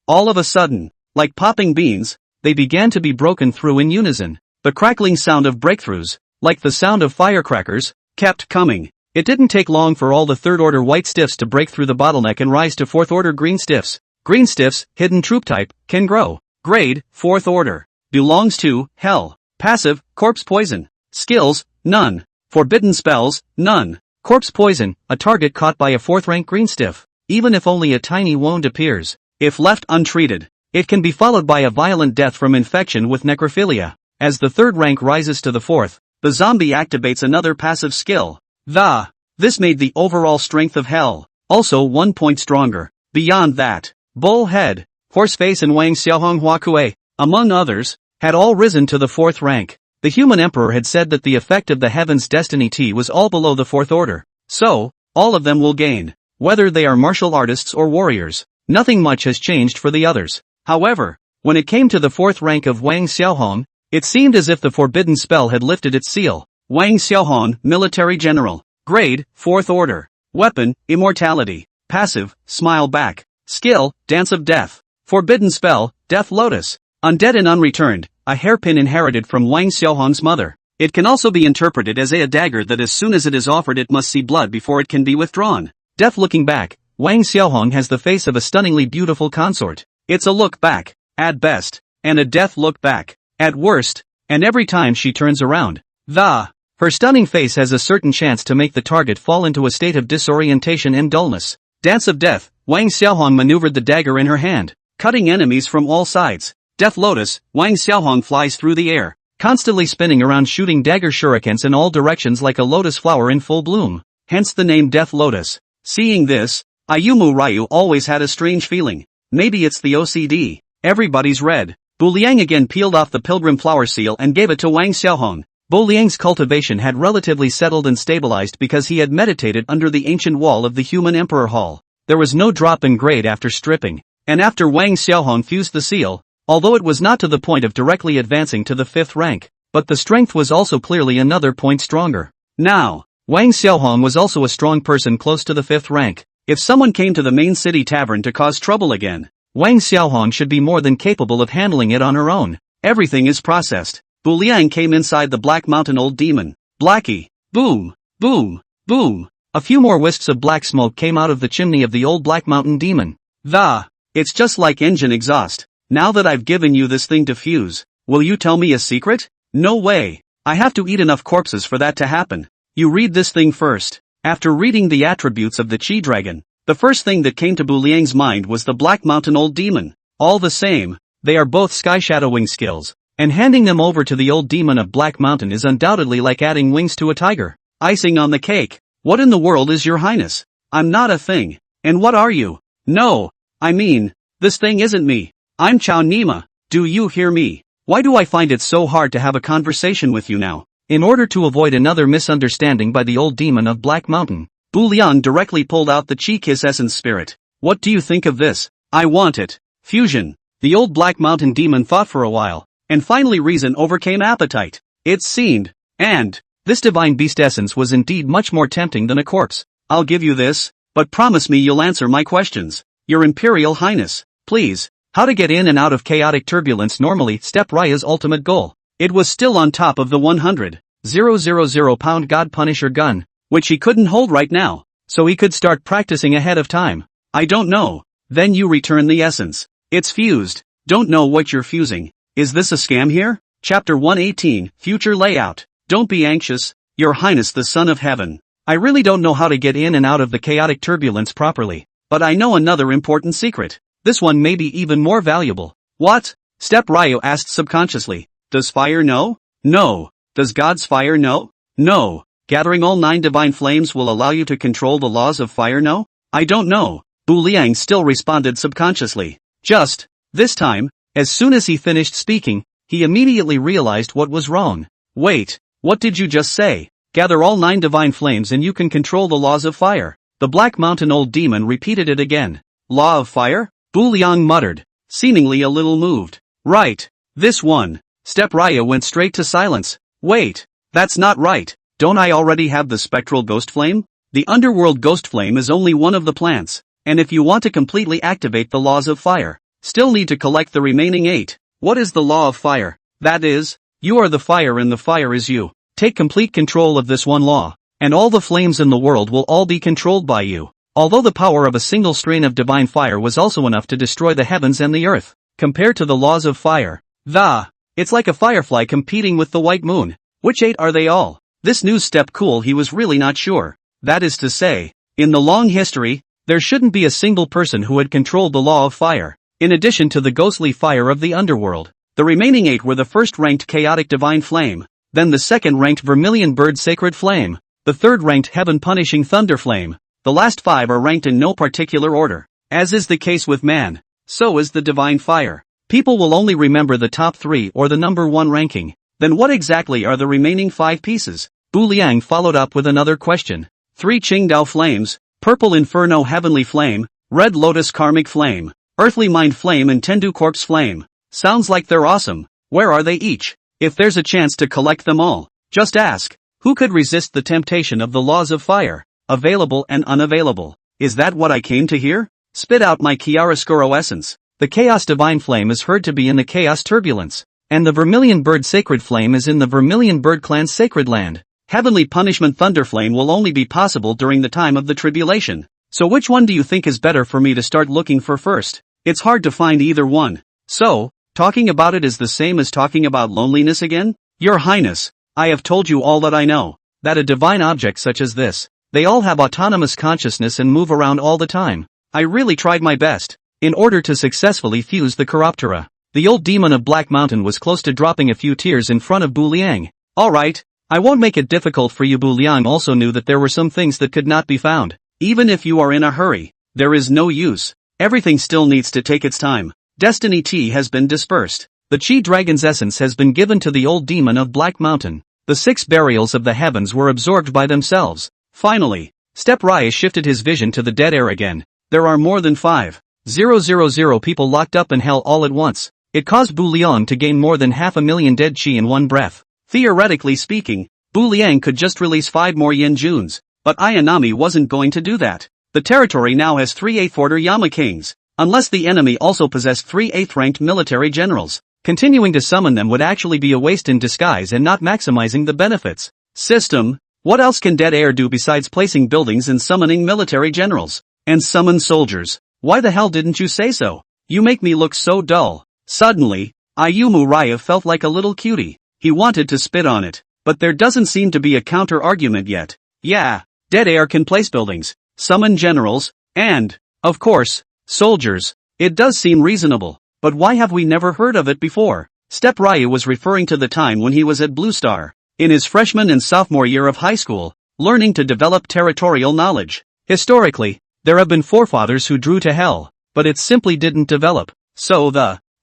All of a sudden, like popping beans, they began to be broken through in unison. The crackling sound of breakthroughs, like the sound of firecrackers, kept coming. It didn't take long for all the third-order white stiffs to break through the bottleneck and rise to fourth-order green stiffs. Green stiffs, hidden troop type, can grow. Grade, 4th order. Belongs to, hell. Passive, corpse poison. Skills, none. Forbidden spells, none. Corpse poison, a target caught by a 4th-rank green stiff. Even if only a tiny wound appears. If left untreated, it can be followed by a violent death from infection with necrophilia. As the 3rd rank rises to the 4th, the zombie activates another passive skill. This made the overall strength of hell also 1 point stronger. Beyond that, Bull Head, Horseface and Wang Xiaohong Huakue, among others, had all risen to the 4th rank. The human emperor had said that the effect of the Heaven's Destiny Tea was all below the 4th order. So, all of them will gain. Whether they are martial artists or warriors, nothing much has changed for the others. However, when it came to the 4th rank of Wang Xiaohong, it seemed as if the forbidden spell had lifted its seal. Wang Xiaohong, Military General. Grade, 4th order. Weapon, Immortality. Passive, Smile Back. Skill, Dance of Death. Forbidden spell, Death Lotus. Undead and unreturned, a hairpin inherited from Wang Xiaohong's mother. It can also be interpreted as a dagger that as soon as it is offered it must see blood before it can be withdrawn. Death looking back, Wang Xiaohong has the face of a stunningly beautiful consort. It's a look back, at best, and a death look back, at worst, and every time she turns around, her stunning face has a certain chance to make the target fall into a state of disorientation and dullness. Dance of Death, Wang Xiaohong maneuvered the dagger in her hand, cutting enemies from all sides. Death Lotus, Wang Xiaohong flies through the air, constantly spinning around shooting dagger shurikens in all directions like a lotus flower in full bloom. Hence the name Death Lotus. Seeing this, Ayumu Ryu always had a strange feeling. Maybe it's the OCD. Everybody's red. Bu Liang again peeled off the pilgrim flower seal and gave it to Wang Xiaohong. Bu Liang's cultivation had relatively settled and stabilized because he had meditated under the ancient wall of the Human Emperor Hall. There was no drop in grade after stripping, and after Wang Xiaohong fused the seal, although it was not to the point of directly advancing to the 5th rank, but the strength was also clearly another point stronger. Now, Wang Xiaohong was also a strong person close to the 5th rank. If someone came to the main city tavern to cause trouble again, Wang Xiaohong should be more than capable of handling it on her own. Everything is processed. Bu Liang came inside the Black Mountain Old Demon. Blackie. Boom. Boom. Boom. A few more wisps of black smoke came out of the chimney of the old Black Mountain Demon. It's just like engine exhaust. Now that I've given you this thing to fuse, will you tell me a secret? No way. I have to eat enough corpses for that to happen. You read this thing first. After reading the attributes of the Chi Dragon, the first thing that came to Bu Liang's mind was the Black Mountain Old Demon. All the same, they are both sky shadowing skills, and handing them over to the old demon of Black Mountain is undoubtedly like adding wings to a tiger. Icing on the cake. What in the world is your highness? I'm not a thing. And what are you? No, I mean, this thing isn't me. I'm Chao Nima. Do you hear me? Why do I find it so hard to have a conversation with you now? In order to avoid another misunderstanding by the old demon of Black Mountain, Bu Liang directly pulled out the Chi Kiss Essence Spirit. What do you think of this? I want it. Fusion. The old Black Mountain demon thought for a while, and finally reason overcame appetite. It seemed, and this divine beast essence was indeed much more tempting than a corpse. I'll give you this, but promise me you'll answer my questions. Your Imperial Highness, please, how to get in and out of chaotic turbulence normally step Raya's ultimate goal. It was still on top of the 100,000 pound God Punisher gun, which he couldn't hold right now, so he could start practicing ahead of time. I don't know. Then you return the essence. It's fused. Don't know what you're fusing. Is this a scam here? Chapter 118, Future Layout. Don't be anxious, Your Highness the Son of Heaven. I really don't know how to get in and out of the chaotic turbulence properly. But I know another important secret. This one may be even more valuable. What? Step Ryo asked subconsciously. Does fire know? No. Does God's fire know? No. Gathering all 9 divine flames will allow you to control the laws of fire? No? I don't know. Bu Liang still responded subconsciously. Just, this time, as soon as he finished speaking, he immediately realized what was wrong. Wait, what did you just say? Gather all 9 divine flames and you can control the laws of fire. The Black Mountain old demon repeated it again. Law of fire? Bu Liang muttered, seemingly a little moved. Right. This one. Step Ryo went straight to silence. Wait. That's not right. Don't I already have the spectral ghost flame? The underworld ghost flame is only one of the plants, and if you want to completely activate the laws of fire, still need to collect the remaining 8. What is the law of fire? That is, you are the fire and the fire is you. Take complete control of this one law, and all the flames in the world will all be controlled by you. Although the power of a single strain of divine fire was also enough to destroy the heavens and the earth, compared to the laws of fire, it's like a firefly competing with the white moon. Which 8 are they all? This new step cool, he was really not sure. That is to say, in the long history, there shouldn't be a single person who had controlled the law of fire. In addition to the ghostly fire of the underworld, the remaining 8 were the first-ranked chaotic divine flame, then the second-ranked vermilion bird sacred flame, the third-ranked heaven-punishing thunder flame. The last 5 are ranked in no particular order. As is the case with man, so is the divine fire. People will only remember the top 3 or the number 1 ranking. Then what exactly are the remaining 5 pieces? Bu Liang followed up with another question. 3 Qingdao flames, purple inferno heavenly flame, red lotus karmic flame, earthly mind flame and tendu corpse flame. Sounds like they're awesome. Where are they each? If there's a chance to collect them all, just ask. Who could resist the temptation of the laws of fire? Available and unavailable. Is that what I came to hear? Spit out my chiaroscuro essence. The chaos divine flame is heard to be in the chaos turbulence, and the vermilion bird sacred flame is in the vermilion bird clan's sacred land. Heavenly punishment thunder flame will only be possible during the time of the tribulation. So which one do you think is better for me to start looking for first? It's hard to find either one. So, talking about it is the same as talking about loneliness again? Your Highness, I have told you all that I know. That a divine object such as this, they all have autonomous consciousness and move around all the time. I really tried my best, in order to successfully fuse the Chiroptera. The old demon of Black Mountain was close to dropping a few tears in front of Bu Liang. Alright, I won't make it difficult for you. Bu Liang also knew that there were some things that could not be found. Even if you are in a hurry, there is no use. Everything still needs to take its time. Destiny Tea has been dispersed. The Chi Dragon's essence has been given to the old demon of Black Mountain. The 6 burials of the heavens were absorbed by themselves. Finally, Step Ryo shifted his vision to the dead air again. There are more than 5,000 people locked up in hell all at once. It caused Bu Liang to gain more than 500,000 dead chi in one breath. Theoretically speaking, Bu Liang could just release 5 more Yen Juns, but Ayanami wasn't going to do that. The territory now has 3 8th order Yama kings, unless the enemy also possessed 3 8th ranked military generals. Continuing to summon them would actually be a waste in disguise and not maximizing the benefits. System, what else can dead air do besides placing buildings and summoning military generals? And summon soldiers. Why the hell didn't you say so? You make me look so dull. Suddenly, Ayumu Raya felt like a little cutie. He wanted to spit on it, but there doesn't seem to be a counter-argument yet. Yeah, dead air can place buildings, summon generals, and, of course, soldiers. It does seem reasonable, but why have we never heard of it before? Step Raya was referring to the time when he was at Blue Star, in his freshman and sophomore year of high school, learning to develop territorial knowledge. Historically, there have been forefathers who drew to hell, but it simply didn't develop. So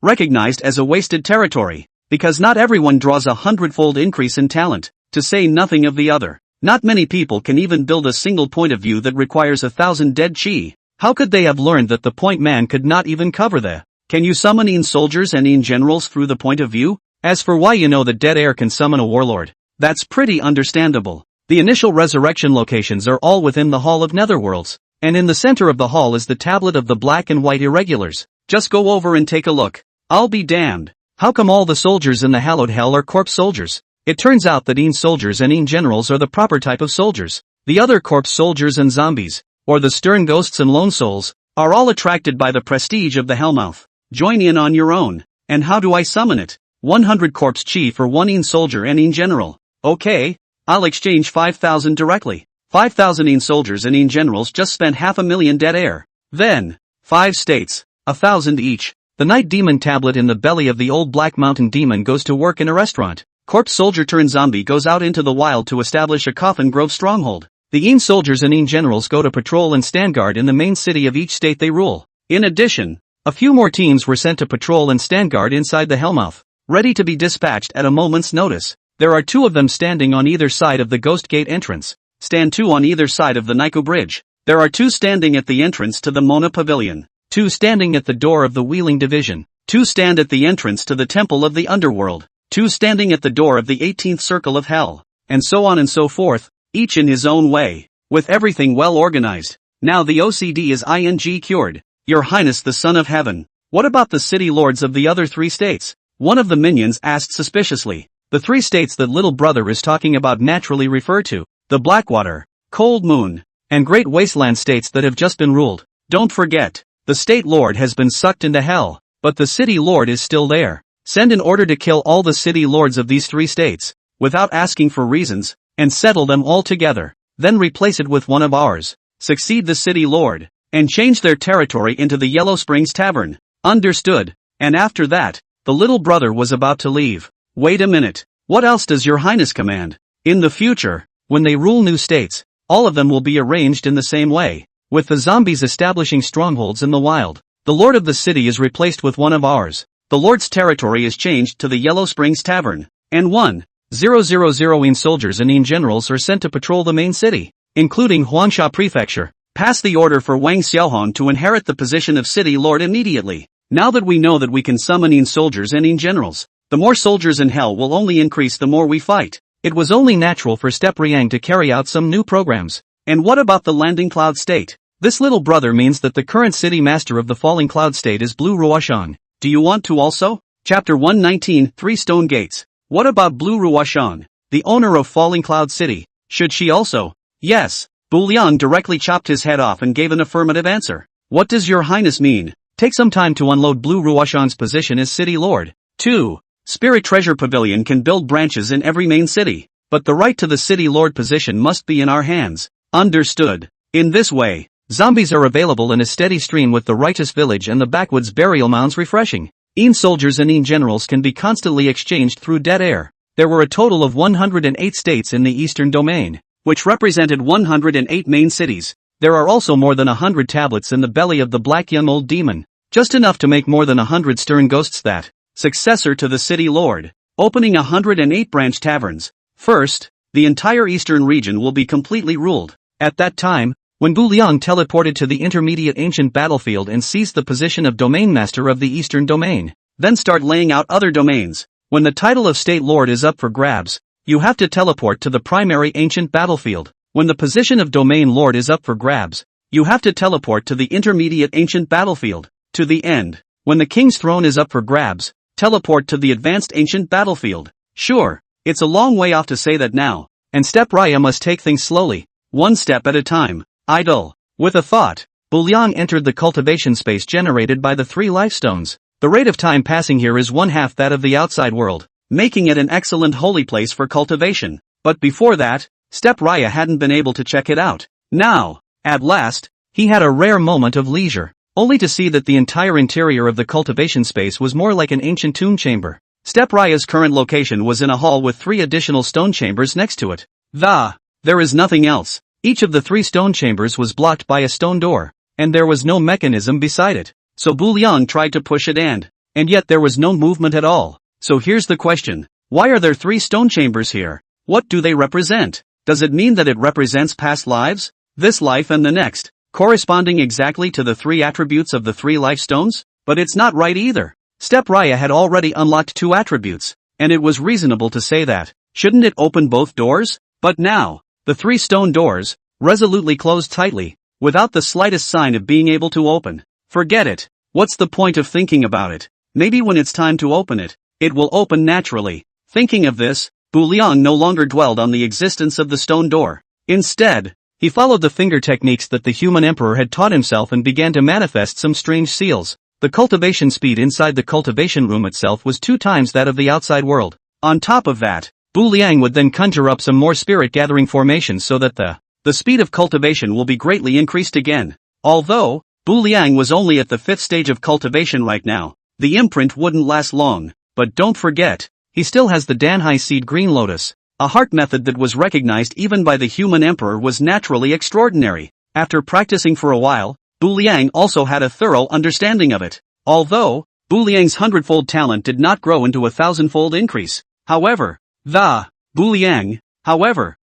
recognized as a wasted territory, because not everyone draws 100-fold increase in talent, to say nothing of the other. Not many people can even build a single point of view that requires 1,000 dead chi. How could they have learned that the point man could not even cover the? Can you summon in soldiers and in generals through the point of view? As for why you know that dead air can summon a warlord, that's pretty understandable. The initial resurrection locations are all within the Hall of Netherworlds, and in the center of the hall is the tablet of the black and white irregulars. Just go over and take a look. I'll be damned. How come all the soldiers in the hallowed hell are corpse soldiers? It turns out that in soldiers and in generals are the proper type of soldiers. The other corpse soldiers and zombies, or the stern ghosts and lone souls, are all attracted by the prestige of the Hellmouth. Join in on your own. And how do I summon it? 100 corpse chi for 1 in soldier and in general. Okay, I'll exchange 5,000 directly. 5,000 in soldiers and in generals just spent 500,000 dead air. Then, 5 states, 1,000 each. The night demon tablet in the belly of the old Black Mountain demon goes to work in a restaurant. Corpse soldier turned zombie goes out into the wild to establish a Coffin Grove stronghold. The Yin soldiers and Yin generals go to patrol and stand guard in the main city of each state they rule. In addition, a few more teams were sent to patrol and stand guard inside the Hellmouth, ready to be dispatched at a moment's notice. There are 2 of them standing on either side of the Ghost Gate entrance. Stand 2 on either side of the Nico Bridge. There are 2 standing at the entrance to the Mona Pavilion. 2 standing at the door of the Wheeling Division. 2 stand at the entrance to the Temple of the Underworld. 2 standing at the door of the 18th Circle of Hell. And so on and so forth, each in his own way, with everything well organized. Now the OCD is ing cured. Your Highness the Son of Heaven. What about the city lords of the other 3 states? One of the minions asked suspiciously. The 3 states that little brother is talking about naturally refer to the Blackwater, Cold Moon, and Great Wasteland states that have just been ruled. Don't forget, the state lord has been sucked into hell, but the city lord is still there. Send an order to kill all the city lords of these 3 states, without asking for reasons, and settle them all together. Then replace it with one of ours. Succeed the city lord, and change their territory into the Yellow Springs Tavern. Understood. And after that, the little brother was about to leave. Wait a minute. What else does your Highness command? In the future, when they rule new states, all of them will be arranged in the same way, with the zombies establishing strongholds in the wild. The lord of the city is replaced with one of ours. The lord's territory is changed to the Yellow Springs Tavern, and 1,000 Yin soldiers and Yin generals are sent to patrol the main city, including Huangsha Prefecture. Pass the order for Wang Xiaohong to inherit the position of city lord immediately. Now that we know that we can summon Yin soldiers and Yin generals, the more soldiers in hell will only increase the more we fight. It was only natural for Step Riang to carry out some new programs. And what about the Landing Cloud State? This little brother means that the current city master of the Falling Cloud State is Blue Ruoshang. Do you want to also? Chapter 119, 3 Stone Gates. What about Blue Ruoshang, the owner of Falling Cloud City? Should she also? Yes. Bu Liang directly chopped his head off and gave an affirmative answer. What does your Highness mean? Take some time to unload Blue Ruoshang's position as city lord. 2. Spirit Treasure Pavilion can build branches in every main city, but the right to the city lord position must be in our hands. Understood. In this way, zombies are available in a steady stream with the Righteous Village and the backwoods burial mounds refreshing. Yin soldiers and Yin generals can be constantly exchanged through dead air. There were a total of 108 states in the Eastern Domain, which represented 108 main cities. There are also more than 100 tablets in the belly of the Black Young Old Demon, just enough to make more than 100 stern ghosts that, successor to the city lord, opening 108 branch taverns. First, the entire eastern region will be completely ruled. At that time, when Bu Liang teleported to the intermediate ancient battlefield and seized the position of domain master of the eastern domain, then start laying out other domains. When the title of state lord is up for grabs, you have to teleport to the primary ancient battlefield. When the position of domain lord is up for grabs, you have to teleport to the intermediate ancient battlefield. To the end, when the king's throne is up for grabs, teleport to the advanced ancient battlefield. Sure, it's a long way off to say that now, and Step Raya must take things slowly, one step at a time. Idle. With a thought, Bu Liang entered the cultivation space generated by the 3 life stones. The rate of time passing here is 1/2 that of the outside world, making it an excellent holy place for cultivation. But before that, Step Raya hadn't been able to check it out. Now, at last, he had a rare moment of leisure, only to see that the entire interior of the cultivation space was more like an ancient tomb chamber. Step Raya's current location was in a hall with 3 additional stone chambers next to it. There is nothing else. Each of the 3 stone chambers was blocked by a stone door, and there was no mechanism beside it. So Bu Liang tried to push it and yet there was no movement at all. So here's the question. Why are there 3 stone chambers here? What do they represent? Does it mean that it represents past lives, this life and the next, corresponding exactly to the 3 attributes of the 3 life stones? But it's not right either. Step Raya had already unlocked 2 attributes, and it was reasonable to say that, shouldn't it open both doors? But now, the 3 stone doors, resolutely closed tightly, without the slightest sign of being able to open. Forget it. What's the point of thinking about it? Maybe when it's time to open it, it will open naturally. Thinking of this, Bu Liang no longer dwelled on the existence of the stone door. Instead, he followed the finger techniques that the human emperor had taught himself and began to manifest some strange seals. The cultivation speed inside the cultivation room itself was 2 times that of the outside world. On top of that, Bu Liang would then conjure up some more spirit-gathering formations so that the speed of cultivation will be greatly increased again. Although, Bu Liang was only at the 5th stage of cultivation right now. The imprint wouldn't last long, but don't forget, he still has the Danhai seed green lotus. A heart method that was recognized even by the human emperor was naturally extraordinary. After practicing for a while, Bu Liang also had a thorough understanding of it. Although, Bu Liang's 100-fold talent did not grow into a 1,000-fold increase. However, Bu Liang,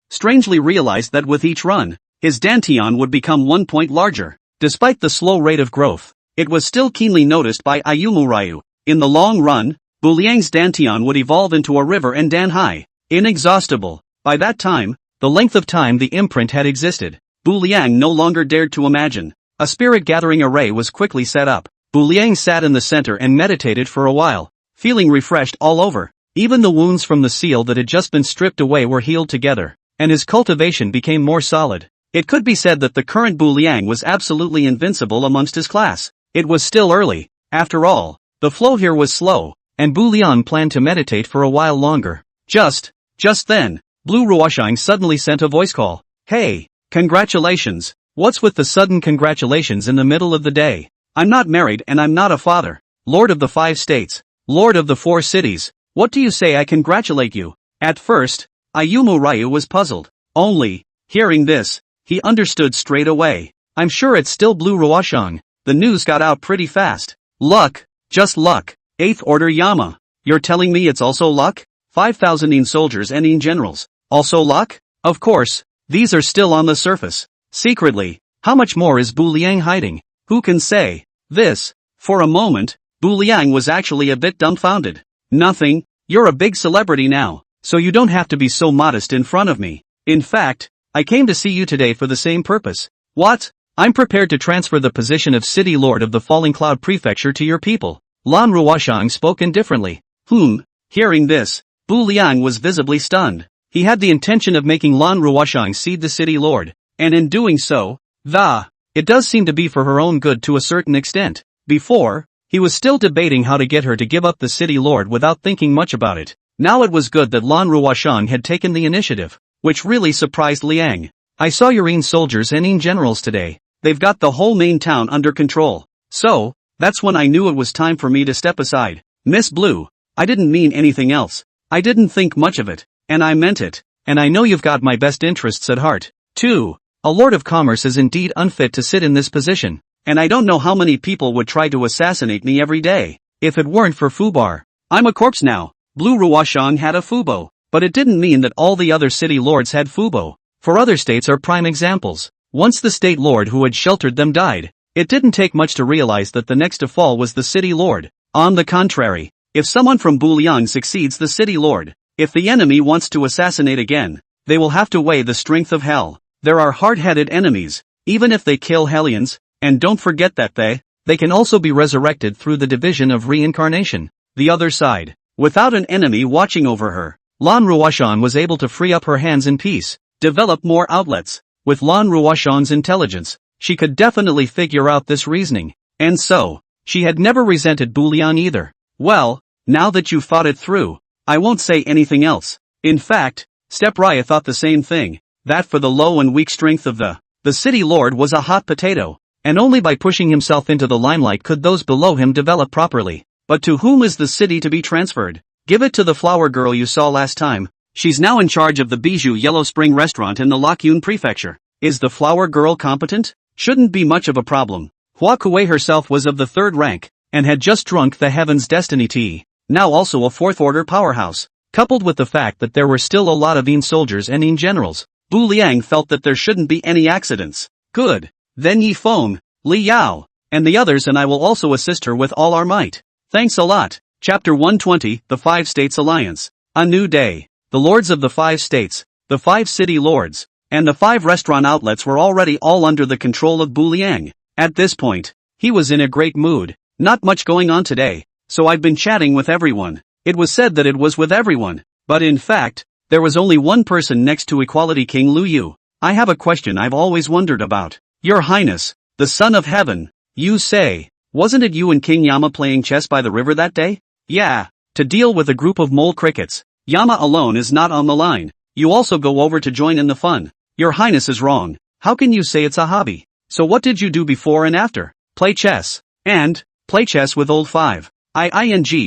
strangely realized that with each run, his dantian would become 1 point larger. Despite the slow rate of growth, it was still keenly noticed by Ayumurayu. In the long run, Bu Liang's dantian would evolve into a river and danhai, inexhaustible. By that time, the length of time the imprint had existed, Bu Liang no longer dared to imagine. A spirit-gathering array was quickly set up. Bu Liang sat in the center and meditated for a while, feeling refreshed all over. Even the wounds from the seal that had just been stripped away were healed together, and his cultivation became more solid. It could be said that the current Bu Liang was absolutely invincible amongst his class. It was still early. After all, the flow here was slow, and Bu Liang planned to meditate for a while longer. Just then, Bu Ruoshang suddenly sent a voice call. Hey, congratulations. What's with the sudden congratulations in the middle of the day? I'm not married and I'm not a father. Lord of the 5 states. Lord of the 4 cities. What do you say I congratulate you? At first, Ayumu Ryu was puzzled. Only, hearing this, he understood straight away. I'm sure it's still Bu Ruoshang. The news got out pretty fast. Luck. Just luck. 8th Order Yama. You're telling me it's also luck? 5,000 Yin soldiers and Yin generals. Also luck? Of course, these are still on the surface. Secretly, how much more is Bu Liang hiding? Who can say? This. For a moment, Bu Liang was actually a bit dumbfounded. Nothing, you're a big celebrity now, so you don't have to be so modest in front of me. In fact, I came to see you today for the same purpose. What? I'm prepared to transfer the position of City Lord of the Falling Cloud Prefecture to your people. Lan Ruoshang spoke indifferently. Hearing this, Bu Liang was visibly stunned. He had the intention of making Lan Ruoshang cede the City Lord, and in doing so, it does seem to be for her own good to a certain extent. Before, he was still debating how to get her to give up the City Lord without thinking much about it. Now it was good that Lan Ruoshang had taken the initiative, which really surprised Liang. I saw your Yin soldiers and Yin generals today. They've got the whole main town under control. So, that's when I knew it was time for me to step aside. Miss Blue, I didn't mean anything else. I didn't think much of it, and I meant it. And I know you've got my best interests at heart, too. A Lord of Commerce is indeed unfit to sit in this position. And I don't know how many people would try to assassinate me every day, if it weren't for Fubar. I'm a corpse now. Bu Ruoshang had a Fubo, but it didn't mean that all the other city lords had Fubo. For other states are prime examples. Once the state lord who had sheltered them died, it didn't take much to realize that the next to fall was the city lord. On the contrary, if someone from Bu Liang succeeds the city lord, if the enemy wants to assassinate again, they will have to weigh the strength of hell. There are hard-headed enemies, even if they kill Hellions. And don't forget that they can also be resurrected through the division of reincarnation. The other side, without an enemy watching over her, Lan Ruoshang was able to free up her hands in peace, develop more outlets. With Lan Ruoshang's intelligence, she could definitely figure out this reasoning. And so, she had never resented Bu Liang either. Well, now that you've thought it through, I won't say anything else. In fact, Step Raya thought the same thing, that for the low and weak strength of the city lord was a hot potato. And only by pushing himself into the limelight could those below him develop properly. But to whom is the city to be transferred? Give it to the flower girl you saw last time. She's now in charge of the Bijou Yellow Spring restaurant in the Lokyun prefecture. Is the flower girl competent? Shouldn't be much of a problem. Hua Kuei herself was of the 3rd rank, and had just drunk the Heaven's Destiny tea. Now also a 4th order powerhouse. Coupled with the fact that there were still a lot of Yin soldiers and Yin generals, Bu Liang felt that there shouldn't be any accidents. Good. Then Yi Feng, Li Yao, and the others and I will also assist her with all our might. Thanks a lot. Chapter 120, The 5 States Alliance. A new day. The lords of the 5 states, the 5 city lords, and the 5 restaurant outlets were already all under the control of Bu Liang. At this point, he was in a great mood. Not much going on today, so I've been chatting with everyone. It was said that it was with everyone, but in fact, there was only one person next to Equality King Lu Yu. I have a question I've always wondered about. Your Highness, the Son of Heaven, you say, wasn't it you and King Yama playing chess by the river that day? Yeah, to deal with a group of mole crickets. Yama alone is not on the line. You also go over to join in the fun. Your Highness is wrong. How can you say it's a hobby? So what did you do before and after? Play chess. And, play chess with old 5. I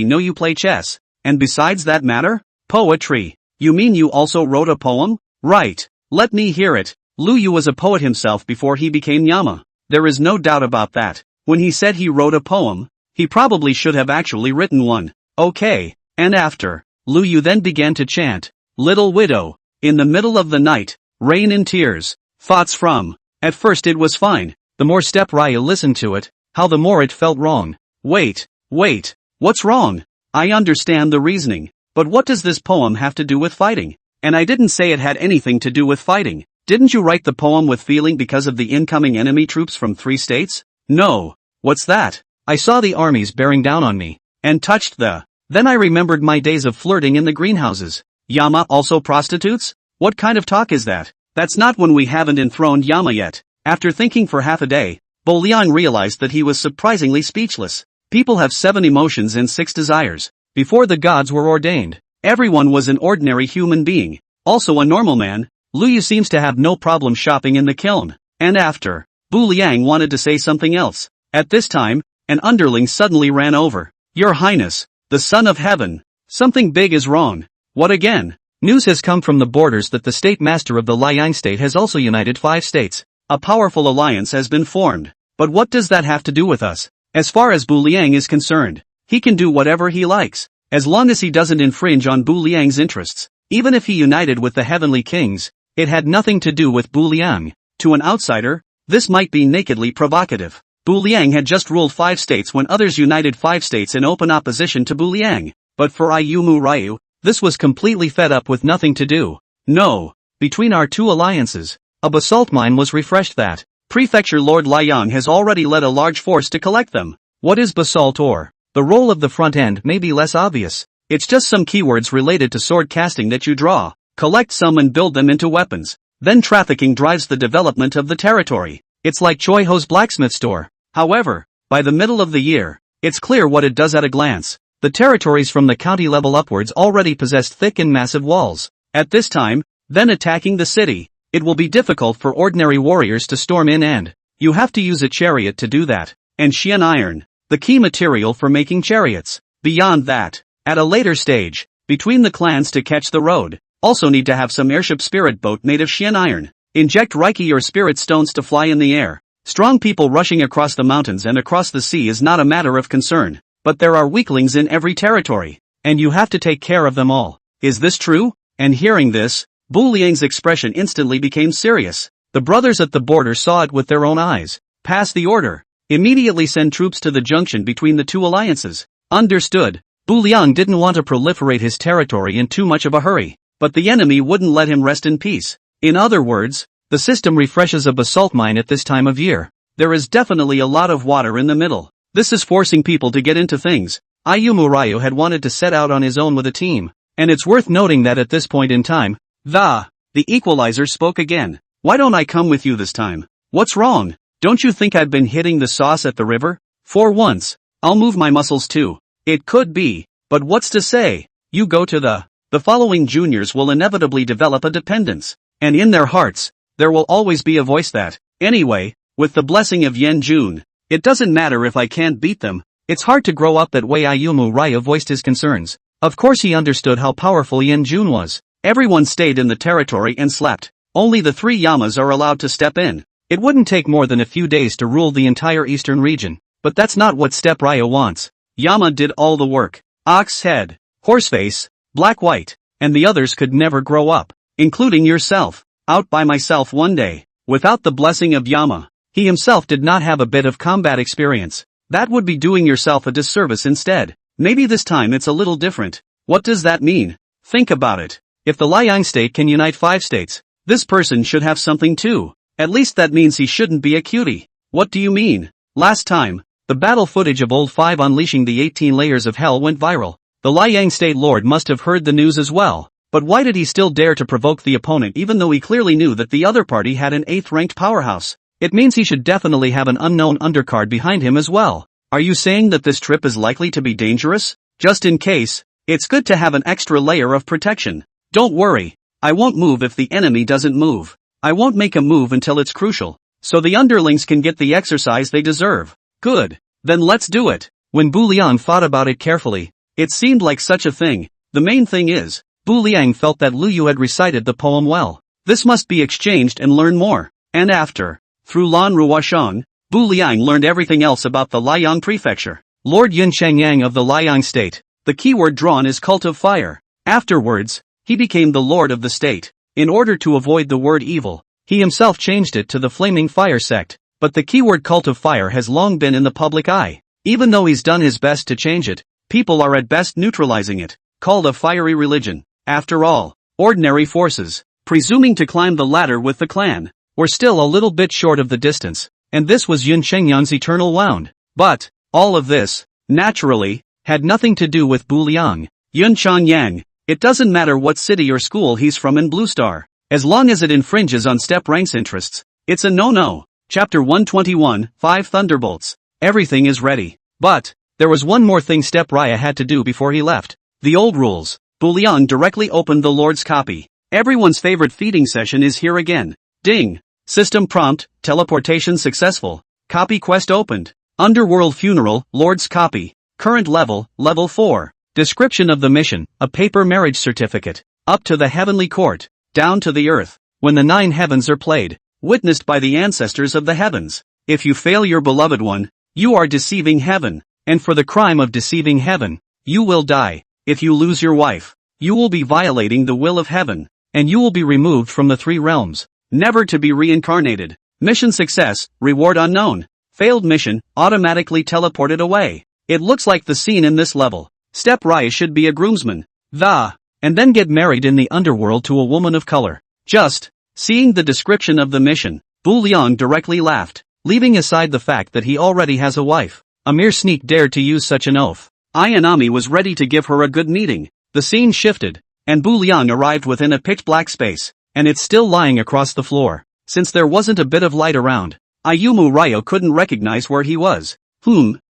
know you play chess. And besides that matter? Poetry. You mean you also wrote a poem? Right. Let me hear it. Lu Yu was a poet himself before he became Yama. There is no doubt about that. When he said he wrote a poem, he probably should have actually written one. Okay. And after, Lu Yu then began to chant, Little Widow, in the middle of the night, rain in tears, thoughts from. At first it was fine. The more step Raya listened to it, how the more it felt wrong. Wait, what's wrong? I understand the reasoning, but what does this poem have to do with fighting? And I didn't say it had anything to do with fighting. Didn't you write the poem with feeling because of the incoming enemy troops from 3 states? No. What's that? I saw the armies bearing down on me, and touched the. Then I remembered my days of flirting in the greenhouses. Yama also prostitutes? What kind of talk is that? That's not when we haven't enthroned Yama yet. After thinking for half a day, Bu Liang realized that he was surprisingly speechless. People have 7 emotions and 6 desires. Before the gods were ordained, everyone was an ordinary human being, also a normal man. Lu Yu seems to have no problem shopping in the kiln. And after, Bu Liang wanted to say something else. At this time, an underling suddenly ran over. Your Highness, the Son of Heaven, something big is wrong. What again? News has come from the borders that the state master of the Liang state has also united 5 states. A powerful alliance has been formed. But what does that have to do with us? As far as Bu Liang is concerned, he can do whatever he likes, as long as he doesn't infringe on Bu Liang's interests. Even if he united with the heavenly kings, it had nothing to do with Bu Liang. To an outsider, this might be nakedly provocative. Bu Liang had just ruled 5 states when others united 5 states in open opposition to Bu Liang. But for Ayumu Ryu, this was completely fed up with nothing to do. No. Between our 2 alliances, a basalt mine was refreshed that. Prefecture Lord Liang has already led a large force to collect them. What is basalt ore? The role of the front end may be less obvious. It's just some keywords related to sword casting that you draw, collect some and build them into weapons. Then trafficking drives the development of the territory. It's like Choi Ho's blacksmith store. However, by the middle of the year, it's clear what it does at a glance. The territories from the county level upwards already possessed thick and massive walls. At this time, then attacking the city, it will be difficult for ordinary warriors to storm in and you have to use a chariot to do that. And Xian iron, the key material for making chariots. Beyond that, at a later stage, between the clans to catch the road, also need to have some airship spirit boat made of Xian iron. Inject Reiki or spirit stones to fly in the air. Strong people rushing across the mountains and across the sea is not a matter of concern. But there are weaklings in every territory, and you have to take care of them all. Is this true? And hearing this, Bu Liang's expression instantly became serious. The brothers at the border saw it with their own eyes. Pass the order. Immediately send troops to the junction between the 2 alliances. Understood. Bu Liang didn't want to proliferate his territory in too much of a hurry, but the enemy wouldn't let him rest in peace. In other words, the system refreshes a basalt mine at this time of year. There is definitely a lot of water in the middle. This is forcing people to get into things. Ayumu Ryu had wanted to set out on his own with a team, and it's worth noting that at this point in time, the equalizer spoke again. Why don't I come with you this time? What's wrong? Don't you think I've been hitting the sauce at the river? For once, I'll move my muscles too. It could be, but what's to say? You go to the following juniors will inevitably develop a dependence, and in their hearts, there will always be a voice that, anyway, with the blessing of Yen Jun, it doesn't matter if I can't beat them. It's hard to grow up that way. Ayumu Ryu voiced his concerns. Of course he understood how powerful Yen Jun was. Everyone stayed in the territory and slept. Only the 3 Yamas are allowed to step in. It wouldn't take more than a few days to rule the entire eastern region. But that's not what Step Ryu wants. Yama did all the work. Ox head, horseface, black-white, and the others could never grow up, including yourself. Out by myself one day, without the blessing of Yama. He himself did not have a bit of combat experience. That would be doing yourself a disservice instead. Maybe this time it's a little different. What does that mean? Think about it. If the Liang state can unite 5 states, this person should have something too. At least that means he shouldn't be a cutie. What do you mean? Last time, the battle footage of Old 5 unleashing the 18 layers of hell went viral. The Liang state lord must have heard the news as well. But why did he still dare to provoke the opponent even though he clearly knew that the other party had an 8th ranked powerhouse? It means he should definitely have an unknown undercard behind him as well. Are you saying that this trip is likely to be dangerous? Just in case, it's good to have an extra layer of protection. Don't worry, I won't move if the enemy doesn't move. I won't make a move until it's crucial, so the underlings can get the exercise they deserve. Good. Then let's do it. When Bu Liang thought about it carefully, it seemed like such a thing. The main thing is, Bu Liang felt that Lu Yu had recited the poem well. This must be exchanged and learn more. And after, through Lan Ruoshang, Bu Liang learned everything else about the Liang prefecture. Lord Yun Changyang of the Liang state. The keyword drawn is cult of fire. Afterwards, he became the lord of the state. In order to avoid the word evil, he himself changed it to the flaming fire sect. But the keyword cult of fire has long been in the public eye. Even though he's done his best to change it, people are at best neutralizing it, called a fiery religion. After all, ordinary forces, presuming to climb the ladder with the clan, were still a little bit short of the distance, and this was Yun Chengyang's eternal wound. But, all of this, naturally, had nothing to do with Bu Liang. Yun Changyang, it doesn't matter what city or school he's from in Blue Star, as long as it infringes on Step Rank's interests, it's a no-no. Chapter 121, 5 Thunderbolts. Everything is ready. But, there was one more thing Step Raya had to do before he left. The old rules. Bu Liang directly opened the Lord's copy. Everyone's favorite feeding session is here again. Ding. System prompt, teleportation successful. Copy quest opened. Underworld funeral, Lord's copy. Current level, level 4. Description of the mission, a paper marriage certificate. Up to the heavenly court. Down to the earth. When the 9 heavens are played. Witnessed by the ancestors of the heavens. If you fail your beloved one, you are deceiving heaven. And for the crime of deceiving heaven, you will die. If you lose your wife, you will be violating the will of heaven. And you will be removed from the 3 realms. Never to be reincarnated. Mission success, reward unknown. Failed mission, automatically teleported away. It looks like the scene in this level. Step Raya should be a groomsman. And then get married in the underworld to a woman of color. Just, seeing the description of the mission, Bu Liang directly laughed, leaving aside the fact that he already has a wife. A mere sneak dared to use such an oath. Ayanami was ready to give her a good meeting. The scene shifted, and Bu Liang arrived within a pitch-black space, and it's still lying across the floor. Since there wasn't a bit of light around, Ayumu Ryo couldn't recognize where he was.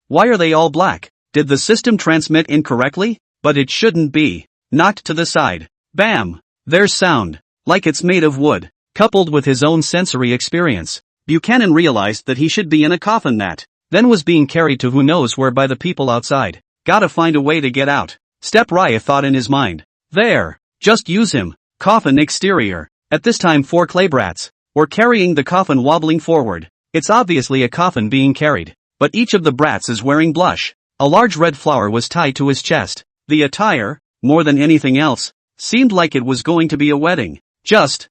Why are they all black? Did the system transmit incorrectly? But it shouldn't be. Knocked to the side. Bam! There's sound. Like it's made of wood. Coupled with his own sensory experience, Buchanan realized that he should be in a coffin that then was being carried to who knows where by the people outside. Gotta find a way to get out. Step Raya thought in his mind. There. Just use him. Coffin exterior. At this time 4 clay brats were carrying the coffin wobbling forward. It's obviously a coffin being carried. But each of the brats is wearing blush. A large red flower was tied to his chest. The attire, more than anything else, seemed like it was going to be a wedding. Just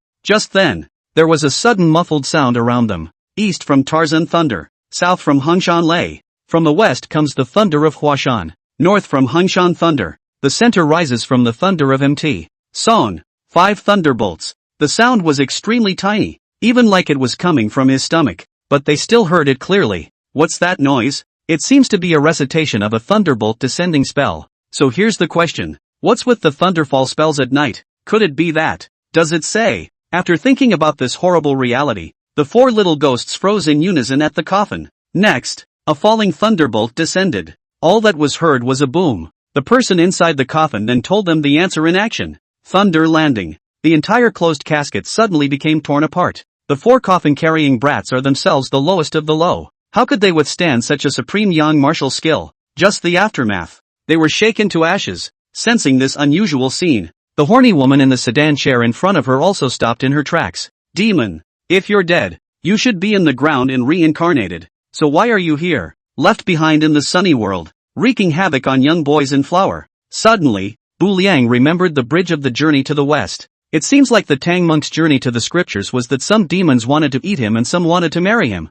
then, there was a sudden muffled sound around them. East from Tarzan thunder. South from Hungshan Lei. From the west comes the thunder of Huashan. North from Hungshan thunder. The center rises from the thunder of MT. Song. 5 thunderbolts. The sound was extremely tiny, even like it was coming from his stomach. But they still heard it clearly. What's that noise? It seems to be a recitation of a thunderbolt descending spell. So here's the question. What's with the thunderfall spells at night? Could it be that? Does it say? After thinking about this horrible reality, the 4 little ghosts froze in unison at the coffin. Next, a falling thunderbolt descended. All that was heard was a boom. The person inside the coffin then told them the answer in action. Thunder landing. The entire closed casket suddenly became torn apart. The 4 coffin-carrying brats are themselves the lowest of the low. How could they withstand such a supreme young martial skill? Just the aftermath. They were shaken to ashes. Sensing this unusual scene, the horny woman in the sedan chair in front of her also stopped in her tracks. Demon. If you're dead, you should be in the ground and reincarnated. So why are you here? Left behind in the sunny world, wreaking havoc on young boys in flower. Suddenly, Bu Liang remembered the bridge of the journey to the west. It seems like the Tang monk's journey to the scriptures was that some demons wanted to eat him and some wanted to marry him.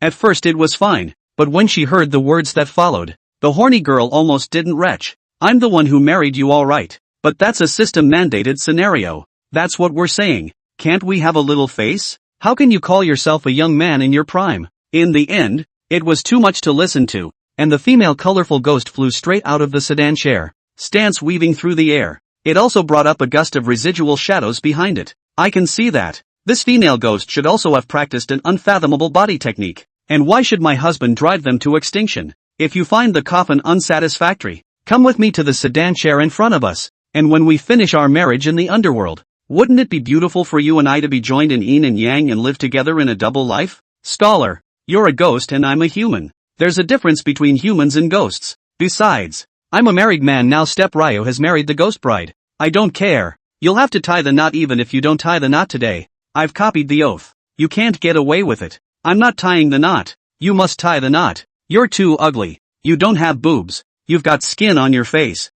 At first it was fine, but when she heard the words that followed, the horny girl almost didn't retch. I'm the one who married you, all right. But that's a system-mandated scenario. That's what we're saying. Can't we have a little face? How can you call yourself a young man in your prime? In the end, it was too much to listen to, and the female colorful ghost flew straight out of the sedan chair, stance weaving through the air. It also brought up a gust of residual shadows behind it. I can see that. This female ghost should also have practiced an unfathomable body technique. And why should my husband drive them to extinction? If you find the coffin unsatisfactory, come with me to the sedan chair in front of us, and when we finish our marriage in the underworld, wouldn't it be beautiful for you and I to be joined in yin and yang and live together in a double life? Scholar, you're a ghost and I'm a human. There's a difference between humans and ghosts. Besides, I'm a married man now. Step Ryo has married the ghost bride. I don't care. You'll have to tie the knot even if you don't tie the knot today. I've copied the oath. You can't get away with it. I'm not tying the knot. You must tie the knot. You're too ugly. You don't have boobs. You've got skin on your face.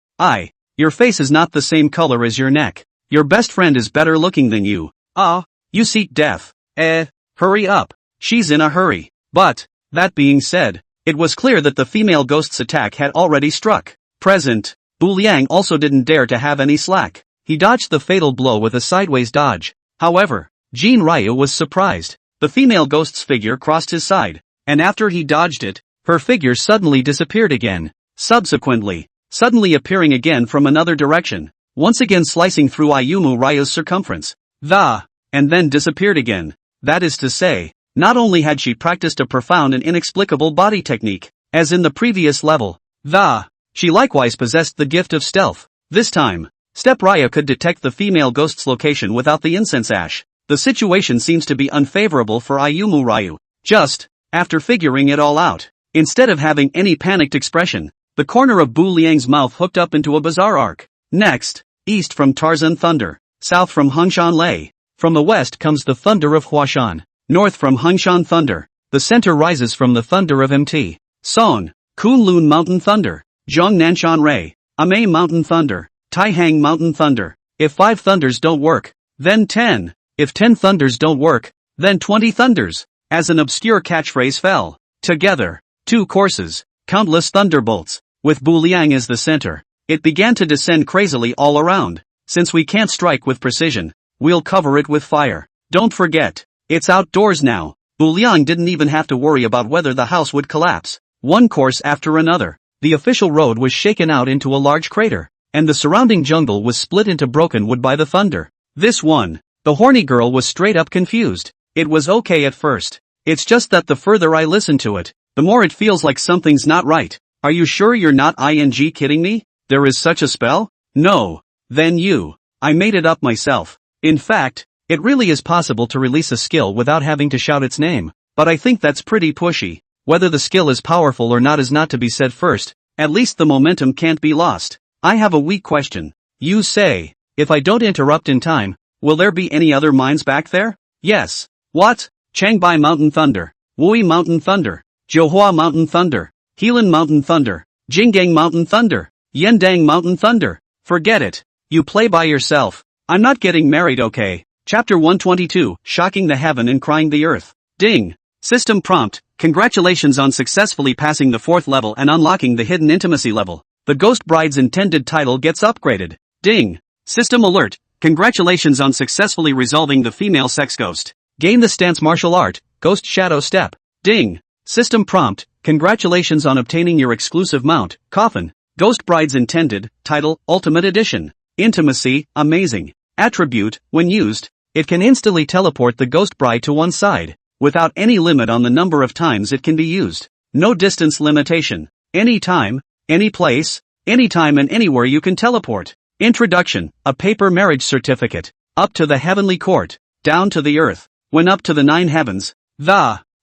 Your face is not the same color as your neck. Your best friend is better looking than you. You seek death. Hurry up. She's in a hurry. But, that being said, it was clear that the female ghost's attack had already struck. Present, Bu Liang also didn't dare to have any slack. He dodged the fatal blow with a sideways dodge. However, Jin Ryu was surprised. The female ghost's figure crossed his side, and after he dodged it, her figure suddenly disappeared again. Subsequently, suddenly appearing again from another direction, once again slicing through Ayumu Ryu's circumference. And then disappeared again. That is to say, not only had she practiced a profound and inexplicable body technique, as in the previous level, she likewise possessed the gift of stealth. This time, Step Ryo could detect the female ghost's location without the incense ash. The situation seems to be unfavorable for Ayumu Ryu. Just, after figuring it all out, instead of having any panicked expression, the corner of Bu Liang's mouth hooked up into a bizarre arc. Next, east from Tarzan Thunder, south from Hungshan Lei. From the west comes the thunder of Huashan, north from Hungshan Thunder. The center rises from the thunder of Mt. Song, Qinglou Mountain Thunder, Zhongnanshan Rei, Amei Mountain Thunder, Taihang Mountain Thunder. If 5 thunders don't work, then 10. If 10 thunders don't work, then 20 thunders. As an obscure catchphrase fell together, 2 courses, countless thunderbolts, with Bu Liang as the center. It began to descend crazily all around. Since we can't strike with precision, we'll cover it with fire. Don't forget, it's outdoors now. Bu Liang didn't even have to worry about whether the house would collapse. One course after another, the official road was shaken out into a large crater, and the surrounding jungle was split into broken wood by the thunder. This one, the horny girl was straight up confused. It was okay at first. It's just that the further I listen to it, the more it feels like something's not right. Are you sure you're not kidding me? There is such a spell? No. Then I made it up myself. In fact, it really is possible to release a skill without having to shout its name, but I think that's pretty pushy. Whether the skill is powerful or not is not to be said first. At least the momentum can't be lost. I have a weak question. You say, if I don't interrupt in time, will there be any other mines back there? Yes. What? Changbai Mountain Thunder, Wui Mountain Thunder, Johua Mountain Thunder, Helan Mountain Thunder, Jinggang Mountain Thunder, Yendang Mountain Thunder. Forget it. You play by yourself. I'm not getting married, okay? Chapter 122, Shocking the Heaven and Crying the Earth. Ding. System prompt, congratulations on successfully passing the 4th level and unlocking the hidden intimacy level. The Ghost Bride's intended title gets upgraded. Ding. System alert, congratulations on successfully resolving the female sex ghost. Gain the stance martial art, Ghost Shadow Step. Ding. System prompt, congratulations on obtaining your exclusive mount, Coffin. Ghost Bride's intended title, Ultimate Edition. Intimacy, amazing. Attribute, when used, it can instantly teleport the Ghost Bride to one side, without any limit on the number of times it can be used. No distance limitation. Anytime, any place, anytime and anywhere you can teleport. Introduction, a paper marriage certificate. Up to the heavenly court, down to the earth, when up to the 9 heavens.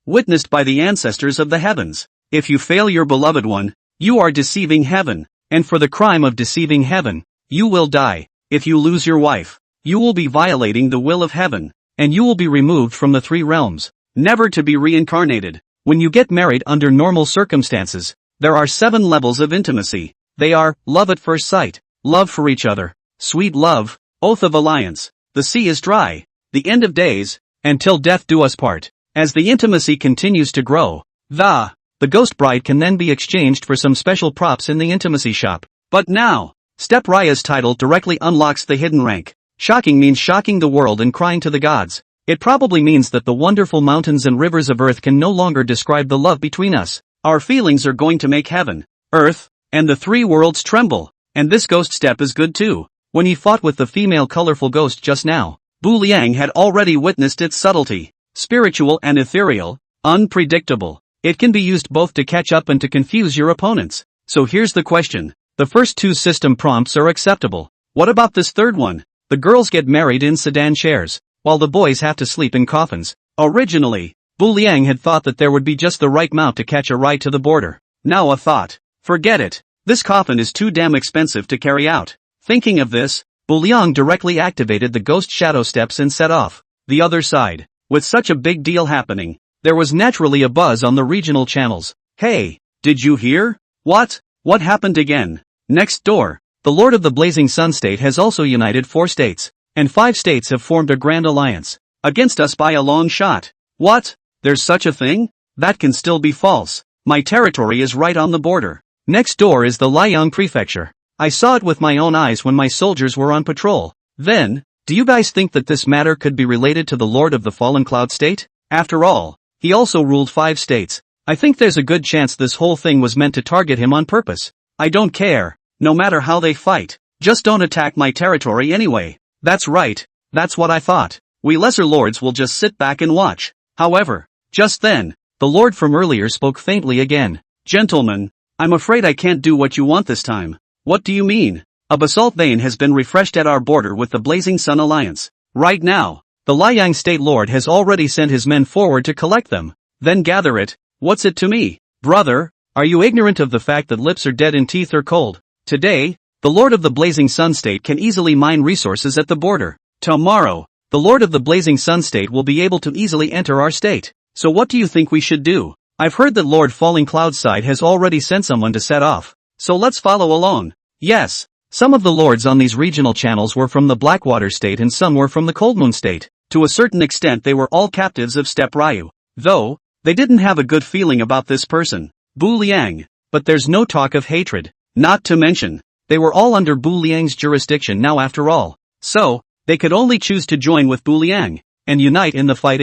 Witnessed by the ancestors of the heavens. If you fail your beloved one, you are deceiving heaven, and for the crime of deceiving heaven, you will die. If you lose your wife, you will be violating the will of heaven, and you will be removed from the 3 realms, never to be reincarnated. When you get married under normal circumstances, there are 7 levels of intimacy. They are, love at first sight, love for each other, sweet love, oath of alliance, the sea is dry, the end of days, until death do us part. As the intimacy continues to grow, the Ghost Bride can then be exchanged for some special props in the intimacy shop. But now, Step Rya's title directly unlocks the hidden rank. Shocking means shocking the world and crying to the gods. It probably means that the wonderful mountains and rivers of earth can no longer describe the love between us. Our feelings are going to make heaven, earth, and the 3 worlds tremble. And this ghost step is good too. When he fought with the female colorful ghost just now, Bu Liang had already witnessed its subtlety. Spiritual and ethereal, unpredictable. It can be used both to catch up and to confuse your opponents. So here's the question. The first 2 system prompts are acceptable. What about this third one? The girls get married in sedan chairs, while the boys have to sleep in coffins. Originally, Bu Liang had thought that there would be just the right mount to catch a ride to the border. Now a thought. Forget it. This coffin is too damn expensive to carry out. Thinking of this, Bu Liang directly activated the ghost shadow steps and set off. The other side. With such a big deal happening, there was naturally a buzz on the regional channels. Hey, did you hear? What? What happened again? Next door, the Lord of the Blazing Sun State has also united 4 states, and 5 states have formed a grand alliance against us by a long shot. What? There's such a thing? That can still be false. My territory is right on the border. Next door is the Liang Prefecture. I saw it with my own eyes when my soldiers were on patrol. Then, do you guys think that this matter could be related to the Lord of the Fallen Cloud State? After all, he also ruled 5 states. I think there's a good chance this whole thing was meant to target him on purpose. I don't care, no matter how they fight. Just don't attack my territory anyway. That's right, that's what I thought. We lesser lords will just sit back and watch. However, just then, the lord from earlier spoke faintly again. Gentlemen, I'm afraid I can't do what you want this time. What do you mean? A basalt vein has been refreshed at our border with the Blazing Sun Alliance. Right now, the Liang State Lord has already sent his men forward to collect them. Then gather it. What's it to me? Brother, are you ignorant of the fact that lips are dead and teeth are cold? Today, the Lord of the Blazing Sun State can easily mine resources at the border. Tomorrow, the Lord of the Blazing Sun State will be able to easily enter our state. So what do you think we should do? I've heard that Lord Falling Cloud Side has already sent someone to set off. So let's follow along. Yes, some of the lords on these regional channels were from the Blackwater State and some were from the Cold Moon State. To a certain extent they were all captives of Steppe Ryu. Though, they didn't have a good feeling about this person, Bu Liang. But there's no talk of hatred. Not to mention, they were all under Bu Liang's jurisdiction now after all. So, they could only choose to join with Bu Liang, and unite in the fight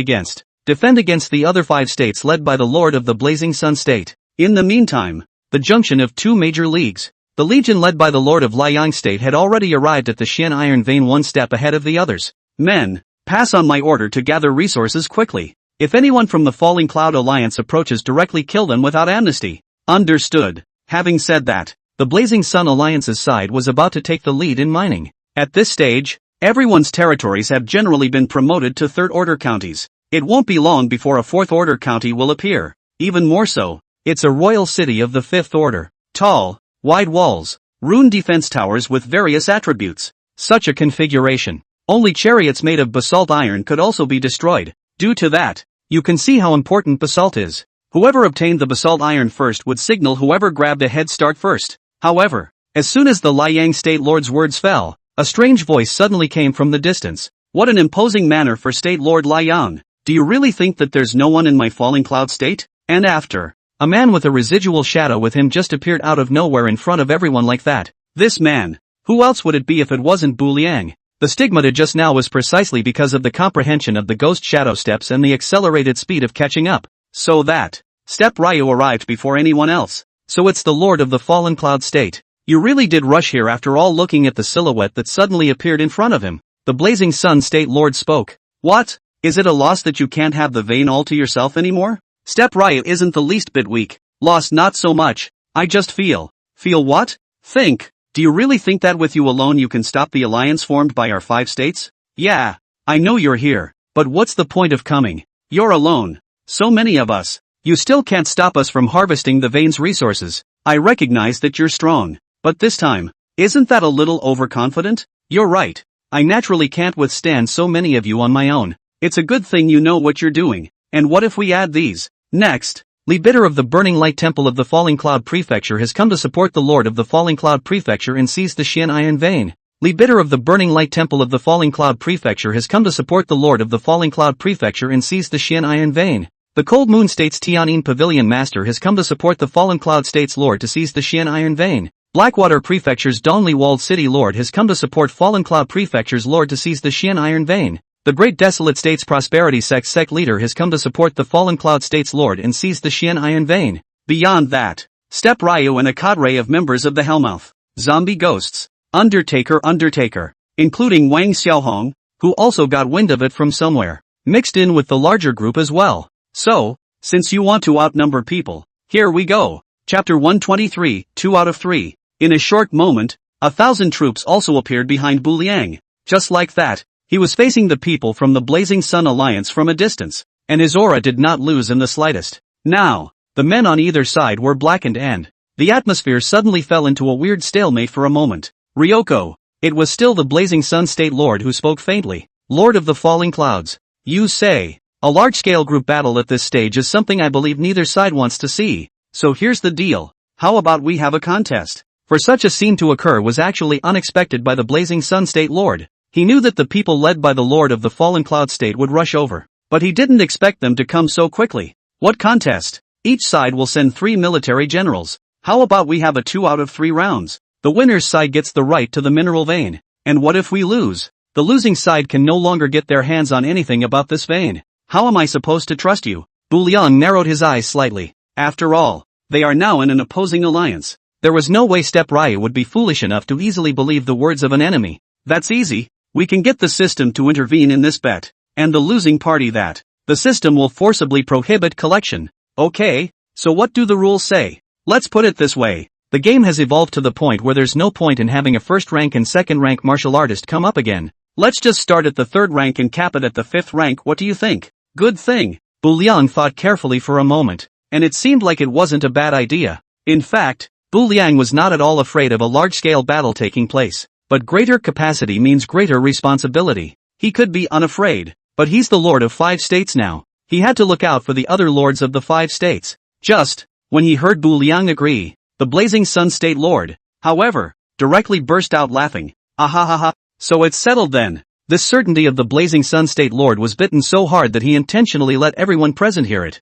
defend against the other 5 states led by the Lord of the Blazing Sun State. In the meantime, the junction of 2 major leagues, the legion led by the Lord of Liang State had already arrived at the Xian Iron Vein 1 step ahead of the others. Men, pass on my order to gather resources quickly. If anyone from the Falling Cloud Alliance approaches directly kill them without amnesty. Understood. Having said that, the Blazing Sun Alliance's side was about to take the lead in mining. At this stage, everyone's territories have generally been promoted to 3rd order counties. It won't be long before a 4th order county will appear. Even more so, it's a royal city of the 5th order. Tall, wide walls, rune defense towers with various attributes. Such a configuration. Only chariots made of basalt iron could also be destroyed. Due to that, you can see how important basalt is. Whoever obtained the basalt iron first would signal whoever grabbed a head start first. However, as soon as the Liang State Lord's words fell, a strange voice suddenly came from the distance. What an imposing manner for State Lord Liang. Do you really think that there's no one in my Falling Cloud State? And after, a man with a residual shadow with him just appeared out of nowhere in front of everyone like that. This man, who else would it be if it wasn't Bu Liang? The stigmata just now was precisely because of the comprehension of the ghost shadow steps and the accelerated speed of catching up. So that, Steppe Ryu arrived before anyone else. So it's the Lord of the Fallen Cloud State. You really did rush here after all. Looking at the silhouette that suddenly appeared in front of him, the Blazing Sun State Lord spoke. What? Is it a loss that you can't have the vein all to yourself anymore? Steppe Ryu isn't the least bit weak. Lost not so much. I just feel. Feel what? Think. Do you really think that with you alone you can stop the alliance formed by our 5 states? Yeah, I know you're here, but what's the point of coming? You're alone. So many of us. You still can't stop us from harvesting the vein's resources. I recognize that you're strong, but this time, isn't that a little overconfident? You're right. I naturally can't withstand so many of you on my own. It's a good thing you know what you're doing. And what if we add these? Next, Libitter of the Burning Light Temple of the Falling Cloud Prefecture has come to support the Lord of the Falling Cloud Prefecture and seize the Xian Iron Vein. Libitter of the Burning Light Temple of the Falling Cloud Prefecture has come to support the Lord of the Falling Cloud Prefecture and seize the Xian Iron Vein. The Cold Moon State's Tian'in Pavilion Master has come to support the Fallen Cloud State's Lord to seize the Xian Iron Vein. Blackwater Prefecture's Dongli Walled City Lord has come to support Fallen Cloud Prefecture's Lord to seize the Xian Iron Vein. The Great Desolate State's Prosperity Sect Leader has come to support the Fallen Cloud State's Lord and seize the Xian Iron Vein. Beyond that, Steppe Ryu and a cadre of members of the Hellmouth, Zombie Ghosts, Undertaker, including Wang Xiaohong, who also got wind of it from somewhere, mixed in with the larger group as well. So, since you want to outnumber people, here we go. Chapter 123, 2 out of 3. In a short moment, 1,000 troops also appeared behind Bu Liang. Just like that, he was facing the people from the Blazing Sun Alliance from a distance. and his aura did not lose in the slightest. Now, the men on either side were blackened and the atmosphere suddenly fell into a weird stalemate for a moment. Ryoko. It was still the Blazing Sun State Lord who spoke faintly. Lord of the Falling Clouds. You say. A large-scale group battle at this stage is something I believe neither side wants to see. So here's the deal. How about we have a contest? For such a scene to occur was actually unexpected by the Blazing Sun State Lord. He knew that the people led by the Lord of the Fallen Cloud State would rush over. But he didn't expect them to come so quickly. What contest? Each side will send 3 military generals. How about we have a 2 out of 3 rounds? The winner's side gets the right to the mineral vein. And what if we lose? The losing side can no longer get their hands on anything about this vein. How am I supposed to trust you? Bu Liang narrowed his eyes slightly. After all, they are now in an opposing alliance. There was no way Step Ryu would be foolish enough to easily believe the words of an enemy. That's easy. We can get the system to intervene in this bet. And the losing party that. The system will forcibly prohibit collection. Okay, so what do the rules say? Let's put it this way. The game has evolved to the point where there's no point in having a first rank and second rank martial artist come up again. Let's just start at the 3rd rank and cap it at the 5th rank. What do you think? Good thing. Bu Liang thought carefully for a moment, and it seemed like it wasn't a bad idea. In fact, Bu Liang was not at all afraid of a large-scale battle taking place, but greater capacity means greater responsibility. He could be unafraid, but he's the lord of 5 states now. He had to look out for the other lords of the 5 states. Just when he heard Bu Liang agree, the Blazing Sun State Lord, however, directly burst out laughing. Ahahaha, so it's settled then. This certainty of the Blazing Sun State Lord was bitten so hard that he intentionally let everyone present hear it.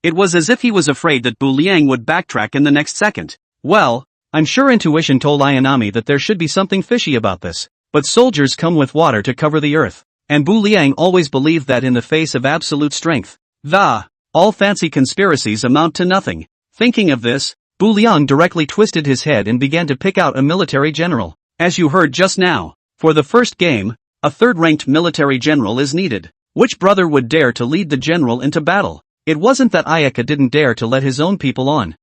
It was as if he was afraid that Bu Liang would backtrack in the next second. Well, I'm sure intuition told Ayanami that there should be something fishy about this. But soldiers come with water to cover the earth. And Bu Liang always believed that in the face of absolute strength. All fancy conspiracies amount to nothing. Thinking of this, Bu Liang directly twisted his head and began to pick out a military general. As you heard just now, for the first game, a 3rd-ranked military general is needed. Which brother would dare to lead the general into battle? It wasn't that Ayaka didn't dare to let his own people on.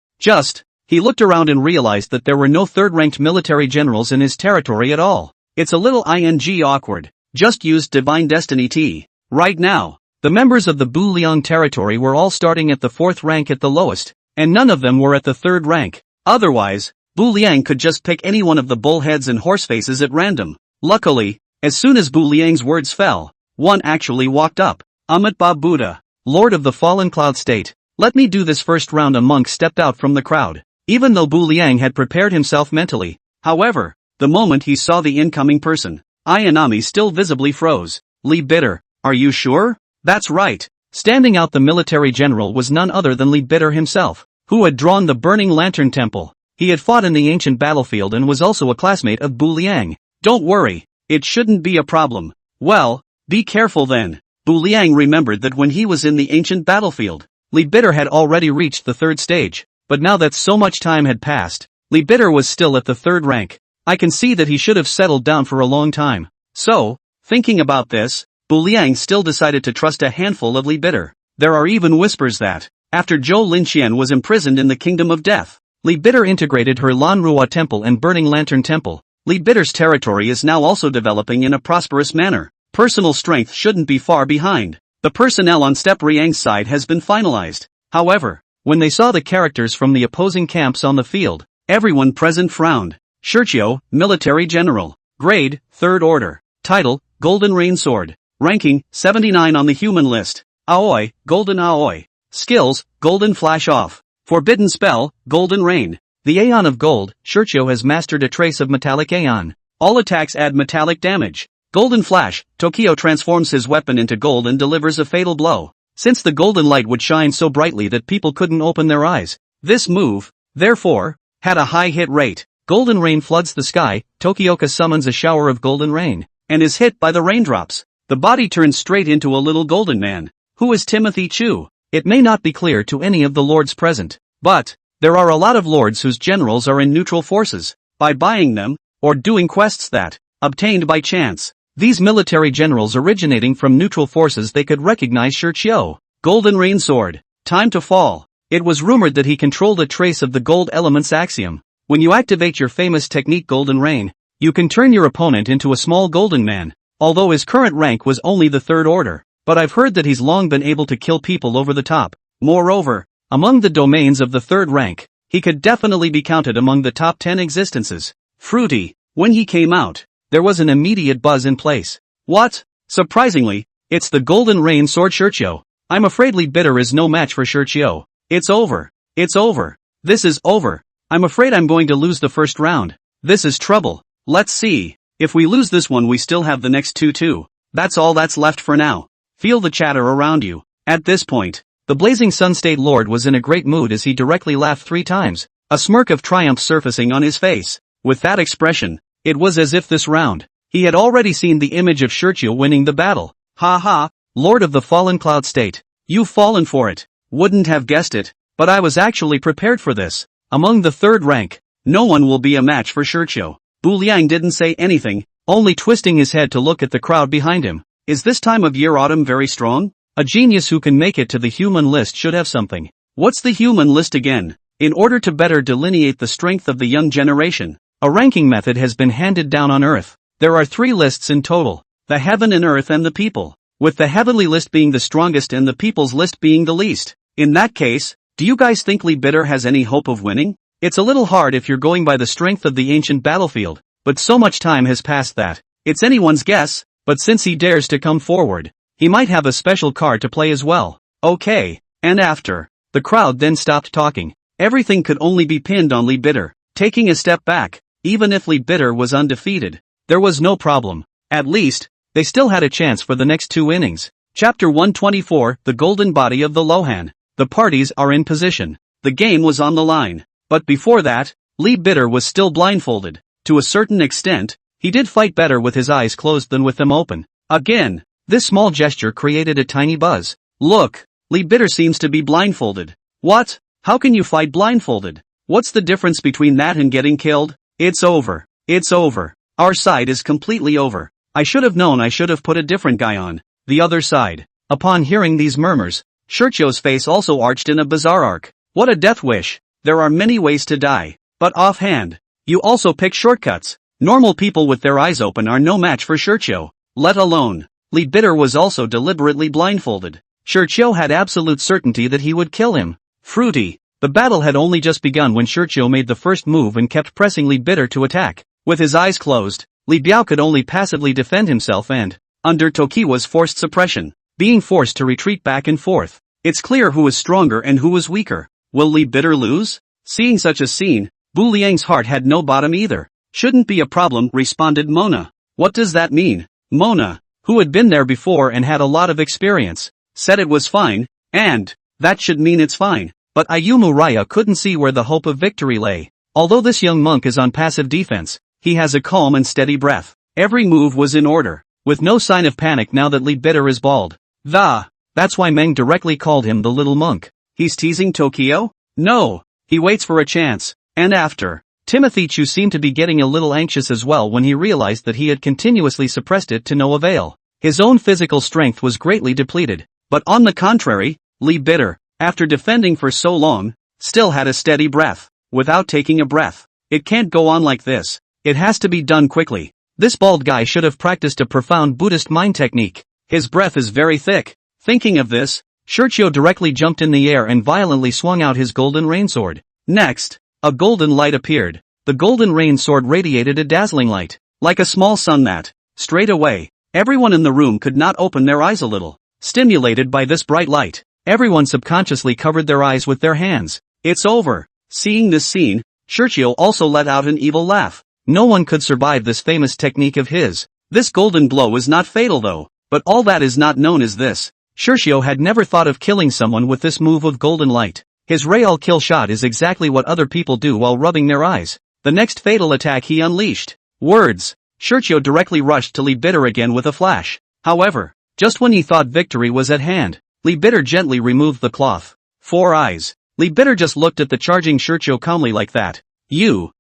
He looked around and realized that there were no 3rd-ranked military generals in his territory at all. It's a little awkward. Just used Divine Destiny T. Right now, the members of the Bu Liang territory were all starting at the 4th rank at the lowest, and none of them were at the 3rd rank. Otherwise, Bu Liang could just pick any one of the bullheads and horsefaces at random. Luckily, as soon as Bu Liang's words fell, one actually walked up. Amitabha Buddha, Lord of the Fallen Cloud State. Let me do this first round. A monk stepped out from the crowd. Even though Bu Liang had prepared himself mentally, however, the moment he saw the incoming person, Ayanami still visibly froze. Li Bitter, are you sure? That's right. Standing out the military general was none other than Li Bitter himself, who had drawn the Burning Lantern Temple. He had fought in the ancient battlefield and was also a classmate of Bu Liang. Don't worry, it shouldn't be a problem. Well, be careful then. Bu Liang remembered that when he was in the ancient battlefield, Li Bitter had already reached the 3rd stage, but now that so much time had passed, Li Bitter was still at the 3rd rank. I can see that he should have settled down for a long time. So, thinking about this, Bu Liang still decided to trust a handful of Li Bitter. There are even whispers that, after Zhou Linqian was imprisoned in the Kingdom of Death, Li Bitter integrated her Lanrua Temple and Burning Lantern Temple. Li Bitter's territory is now also developing in a prosperous manner. Personal strength shouldn't be far behind. The personnel on Step Ryang's side has been finalized. However, when they saw the characters from the opposing camps on the field, everyone present frowned. Shurchio, Military General. Grade, 3rd Order. Title, Golden Rain Sword. Ranking, 79 on the human list. Aoi, Golden Aoi. Skills, Golden Flash Off. Forbidden Spell, Golden Rain. The Aeon of Gold, Shurchio has mastered a trace of Metallic Aeon. All attacks add metallic damage. Golden Flash, Tokyo transforms his weapon into gold and delivers a fatal blow. Since the golden light would shine so brightly that people couldn't open their eyes, this move, therefore, had a high hit rate. Golden rain floods the sky, Tokioka summons a shower of golden rain, and is hit by the raindrops. The body turns straight into a little golden man. Who is Timothy Chu? It may not be clear to any of the lords present, but there are a lot of lords whose generals are in neutral forces. By buying them, or doing quests that, obtained by chance, these military generals originating from neutral forces, they could recognize Shurchio. Golden Rain Sword. Time to fall. It was rumored that he controlled a trace of the gold element's axiom. When you activate your famous technique Golden Rain, you can turn your opponent into a small golden man. Although his current rank was only the 3rd order, but I've heard that he's long been able to kill people over the top. Moreover, among the domains of the third rank, he could definitely be counted among the top 10 existences. Fruity. When he came out, there was an immediate buzz in place. What? Surprisingly, it's the Golden Rain Sword Shurqiu. I'm afraid Li Bitter is no match for Shurqiu. It's over. It's over. This is over. I'm afraid I'm going to lose the first round. This is trouble. Let's see. If we lose this one we still have the next two too. That's all that's left for now. Feel the chatter around you. At this point, the Blazing Sun State Lord was in a great mood as he directly laughed 3 times, a smirk of triumph surfacing on his face. With that expression, it was as if this round, he had already seen the image of Shurqiu winning the battle. Ha ha, Lord of the Fallen Cloud State. You've fallen for it. Wouldn't have guessed it, but I was actually prepared for this. Among the third rank, no one will be a match for Shurqiu. Bu Liang didn't say anything, only twisting his head to look at the crowd behind him. Is this time of year autumn very strong? A genius who can make it to the human list should have something. What's the human list again? In order to better delineate the strength of the young generation, a ranking method has been handed down on Earth. There are 3 lists in total: the heaven and earth and the people, with the heavenly list being the strongest and the people's list being the least. In that case, do you guys think Li Bitter has any hope of winning? It's a little hard if you're going by the strength of the ancient battlefield, but so much time has passed that it's anyone's guess, but since he dares to come forward, he might have a special card to play as well. Okay, and after, the crowd then stopped talking. Everything could only be pinned on Li Bitter. Taking a step back, even if Li Bitter was undefeated, there was no problem. At least, they still had a chance for the next 2 innings. Chapter 124, The Golden Body of the Lohan. The parties are in position. The game was on the line. But before that, Li Bitter was still blindfolded. To a certain extent, he did fight better with his eyes closed than with them open. Again, this small gesture created a tiny buzz. Look, Li Bitter seems to be blindfolded. What? How can you fight blindfolded? What's the difference between that and getting killed? It's over. It's over. Our side is completely over. I should have known I should have put a different guy on the other side. Upon hearing these murmurs, Shurqiu's face also arched in a bizarre arc. What a death wish. There are many ways to die. But offhand, you also pick shortcuts. Normal people with their eyes open are no match for Shurqiu. Let alone, Li Bitter was also deliberately blindfolded. Shurqiu had absolute certainty that he would kill him. Fruity. The battle had only just begun when Shurqiu made the first move and kept pressing Li Bitter to attack. With his eyes closed, Li Biao could only passively defend himself and, under Tokiwa's forced suppression, being forced to retreat back and forth. It's clear who is stronger and who is weaker. Will Li Bitter lose? Seeing such a scene, Bu Liang's heart had no bottom either. Shouldn't be a problem, responded Mona. What does that mean? Mona, who had been there before and had a lot of experience, said it was fine, and that should mean it's fine. But Ayumu Raya couldn't see where the hope of victory lay. Although this young monk is on passive defense, he has a calm and steady breath. Every move was in order, with no sign of panic now that Li Bitter is bald. That's why Meng directly called him the little monk. He's teasing Tokyo? No, he waits for a chance. And after, Timothy Chu seemed to be getting a little anxious as well when he realized that he had continuously suppressed it to no avail. His own physical strength was greatly depleted. But on the contrary, Li Bitter, after defending for so long, still had a steady breath. Without taking a breath. It can't go on like this. It has to be done quickly. This bald guy should have practiced a profound Buddhist mind technique. His breath is very thick. Thinking of this, Shurqiu directly jumped in the air and violently swung out his golden rain sword. Next, a golden light appeared. The golden rain sword radiated a dazzling light, like a small sun that, straight away, everyone in the room could not open their eyes a little. Stimulated by this bright light, everyone subconsciously covered their eyes with their hands. It's over. Seeing this scene, Shurqiu also let out an evil laugh. No one could survive this famous technique of his. This golden blow is not fatal though, but all that is not known is this. Shurqiu had never thought of killing someone with this move of golden light. His Real kill shot is exactly what other people do while rubbing their eyes. The next fatal attack he unleashed. Words. Shurqiu directly rushed to Li Bitter again with a flash. However, just when he thought victory was at hand, Li Bitter gently removed the cloth. 4 eyes. Li Bitter just looked at the charging Shurqiu calmly like that. You.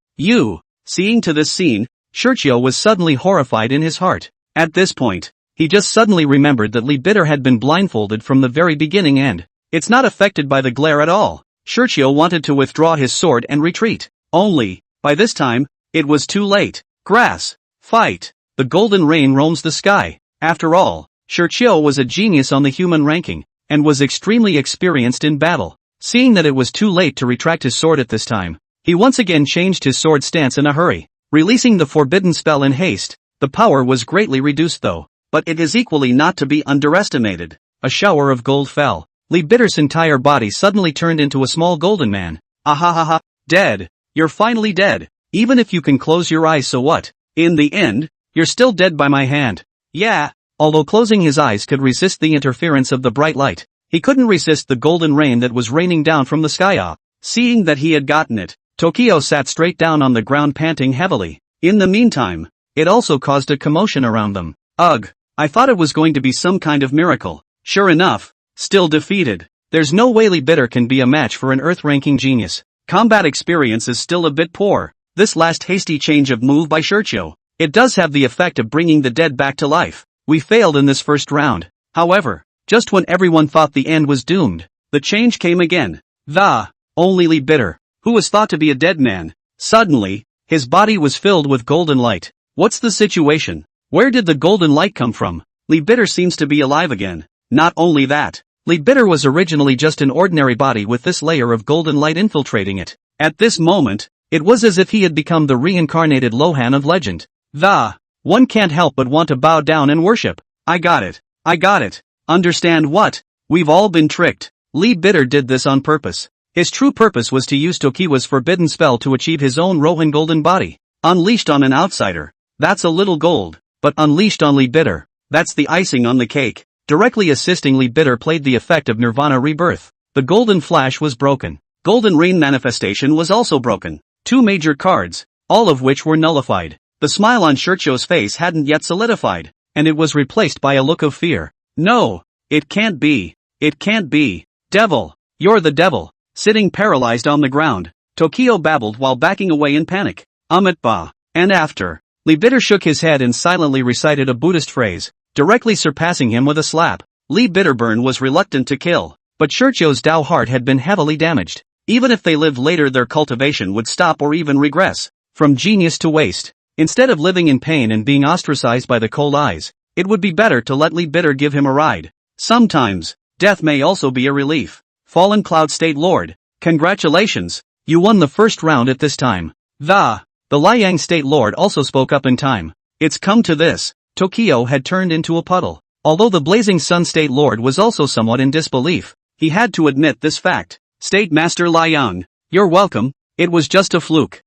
Seeing to this scene, Shurqiu was suddenly horrified in his heart. At this point, he just suddenly remembered that Li Bitter had been blindfolded from the very beginning and it's not affected by the glare at all. Shurqiu wanted to withdraw his sword and retreat. Only, by this time, it was too late. Grass. Fight. The golden rain roams the sky. After all, Shurqiu was a genius on the human ranking, and was extremely experienced in battle. Seeing that it was too late to retract his sword at this time, he once again changed his sword stance in a hurry, releasing the forbidden spell in haste. The power was greatly reduced though, but it is equally not to be underestimated. A shower of gold fell. Li Bitter's entire body suddenly turned into a small golden man. Ahahaha, dead. You're finally dead. Even if you can close your eyes, so what? In the end, you're still dead by my hand. Yeah. Although closing his eyes could resist the interference of the bright light, he couldn't resist the golden rain that was raining down from the sky. Seeing that he had gotten it, Tokio sat straight down on the ground panting heavily. In the meantime, it also caused a commotion around them. Ugh, I thought it was going to be some kind of miracle. Sure enough, still defeated. There's no way Li Bitter can be a match for an earth-ranking genius. Combat experience is still a bit poor. This last hasty change of move by Shurqiu, it does have the effect of bringing the dead back to life. We failed in this first round. However, just when everyone thought the end was doomed, the change came again. Only Li Bitter, who was thought to be a dead man. Suddenly, his body was filled with golden light. What's the situation? Where did the golden light come from? Li Bitter seems to be alive again. Not only that, Li Bitter was originally just an ordinary body with this layer of golden light infiltrating it. At this moment, it was as if he had become the reincarnated Lohan of legend. One can't help but want to bow down and worship. I got it. Understand what? We've all been tricked. Li Bitter did this on purpose. His true purpose was to use Tokiwa's forbidden spell to achieve his own Rohan golden body. Unleashed on an outsider, that's a little gold, but unleashed on Li Bitter, that's the icing on the cake. Directly assisting Li Bitter played the effect of Nirvana rebirth. The golden flash was broken. Golden rain manifestation was also broken. 2 major cards, all of which were nullified. The smile on Shurqiu's face hadn't yet solidified, and it was replaced by a look of fear. No, it can't be. It can't be. Devil, you're the devil. Sitting paralyzed on the ground, Tokio babbled while backing away in panic. Ba. And after, Li Bitter shook his head and silently recited a Buddhist phrase, directly surpassing him with a slap. Li Bitterburn was reluctant to kill, but Shurqiu's Dao heart had been heavily damaged. Even if they lived later, their cultivation would stop or even regress. From genius to waste. Instead of living in pain and being ostracized by the cold eyes, it would be better to let Li Bitter give him a ride. Sometimes, death may also be a relief. Fallen Cloud State Lord, congratulations, you won the first round at this time. The Liang State Lord also spoke up in time. It's come to this. Tokio had turned into a puddle. Although the Blazing Sun State Lord was also somewhat in disbelief, he had to admit this fact. State Master Liang, you're welcome, it was just a fluke.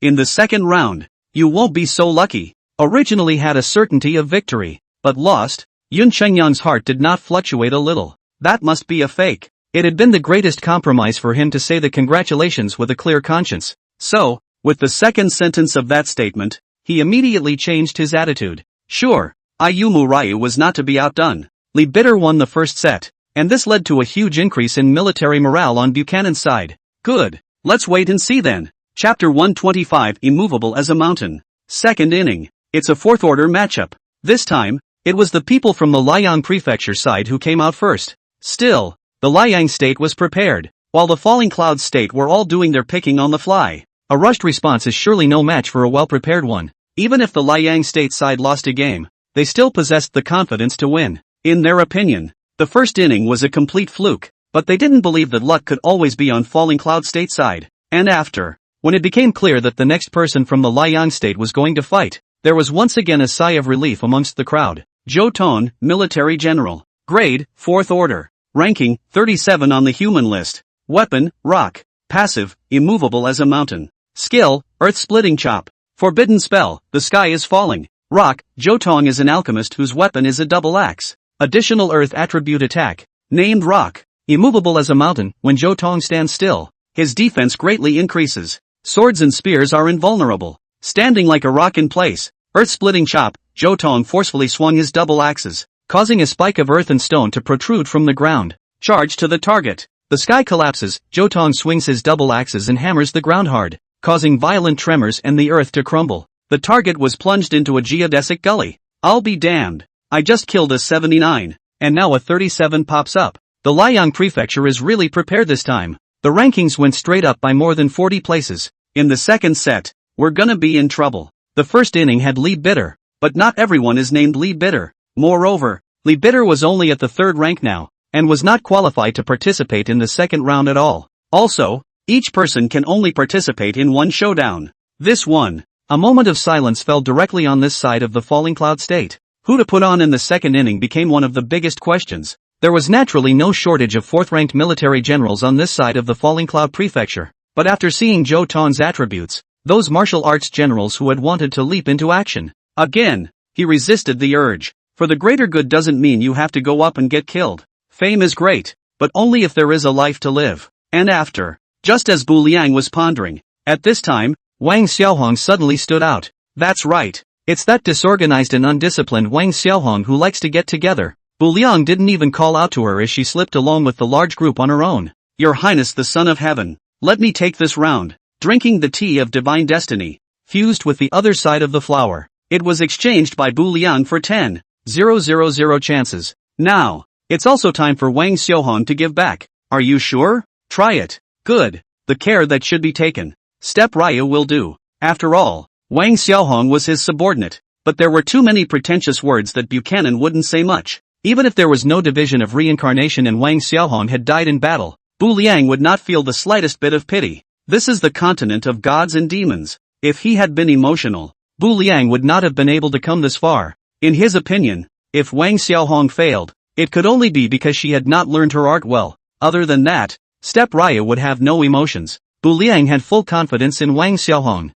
In the second round, you won't be so lucky. Originally had a certainty of victory, but lost. Yun Chengyang's heart did not fluctuate a little. That must be a fake. It had been the greatest compromise for him to say the congratulations with a clear conscience. So, with the second sentence of that statement, he immediately changed his attitude. Sure, Ayumu Ryu was not to be outdone. Li Bitter won the first set, and this led to a huge increase in military morale on Buchanan's side. Good, let's wait and see then. Chapter 125, Immovable as a Mountain. Second inning. It's a fourth order matchup. This time, it was the people from the Liang Prefecture side who came out first. Still, the Liang State was prepared, while the Falling Clouds State were all doing their picking on the fly. A rushed response is surely no match for a well-prepared one. Even if the Liang State side lost a game, they still possessed the confidence to win. In their opinion, the first inning was a complete fluke, but they didn't believe that luck could always be on Falling Cloud State side. And after, when it became clear that the next person from the Liang State was going to fight, there was once again a sigh of relief amongst the crowd. Zhou Tong, Military General. Grade, 4th Order. Ranking, 37 on the human list. Weapon, rock. Passive, immovable as a mountain. Skill, earth-splitting chop. Forbidden spell, the sky is falling. Rock, Zhou Tong is an alchemist whose weapon is a double axe. Additional earth attribute attack. Named rock. Immovable as a mountain, when Zhou Tong stands still, his defense greatly increases. Swords and spears are invulnerable. Standing like a rock in place. Earth-splitting chop, Zhou Tong forcefully swung his double axes, causing a spike of earth and stone to protrude from the ground. Charge to the target. The sky collapses, Zhou Tong swings his double axes and hammers the ground hard, causing violent tremors and the earth to crumble. The target was plunged into a geodesic gully. I'll be damned. I just killed a 79, and now a 37 pops up. The Liang Prefecture is really prepared this time. The rankings went straight up by more than 40 places. In the second set, we're gonna be in trouble. The first inning had Li Bitter, but not everyone is named Li Bitter. Moreover, Li Bitter was only at the 3rd rank now, and was not qualified to participate in the second round at all. Also, each person can only participate in one showdown. This one. A moment of silence fell directly on this side of the falling cloud state. Who to put on in the second inning became one of the biggest questions. There was naturally no shortage of 4th-ranked military generals on this side of the falling cloud prefecture, but after seeing Zhou Tong's attributes, those martial arts generals who had wanted to leap into action, again, he resisted the urge. For the greater good doesn't mean you have to go up and get killed. Fame is great, but only if there is a life to live. And after, just as Bu Liang was pondering, at this time, Wang Xiaohong suddenly stood out. That's right, it's that disorganized and undisciplined Wang Xiaohong who likes to get together. Bu Liang didn't even call out to her as she slipped along with the large group on her own. Your Highness the Son of Heaven, let me take this round. Drinking the tea of divine destiny, fused with the other side of the flower. It was exchanged by Bu Liang for 10,000 chances. Now, it's also time for Wang Xiaohong to give back. Are you sure? Try it. Good. The care that should be taken. Step Raya will do. After all, Wang Xiaohong was his subordinate, but there were too many pretentious words that Buchanan wouldn't say much. Even if there was no division of reincarnation and Wang Xiaohong had died in battle, Bu Liang would not feel the slightest bit of pity. This is the continent of gods and demons. If he had been emotional, Bu Liang would not have been able to come this far. In his opinion, if Wang Xiaohong failed, it could only be because she had not learned her art well. Other than that, Step Raya would have no emotions. Bu Liang had full confidence in Wang Xiaohong.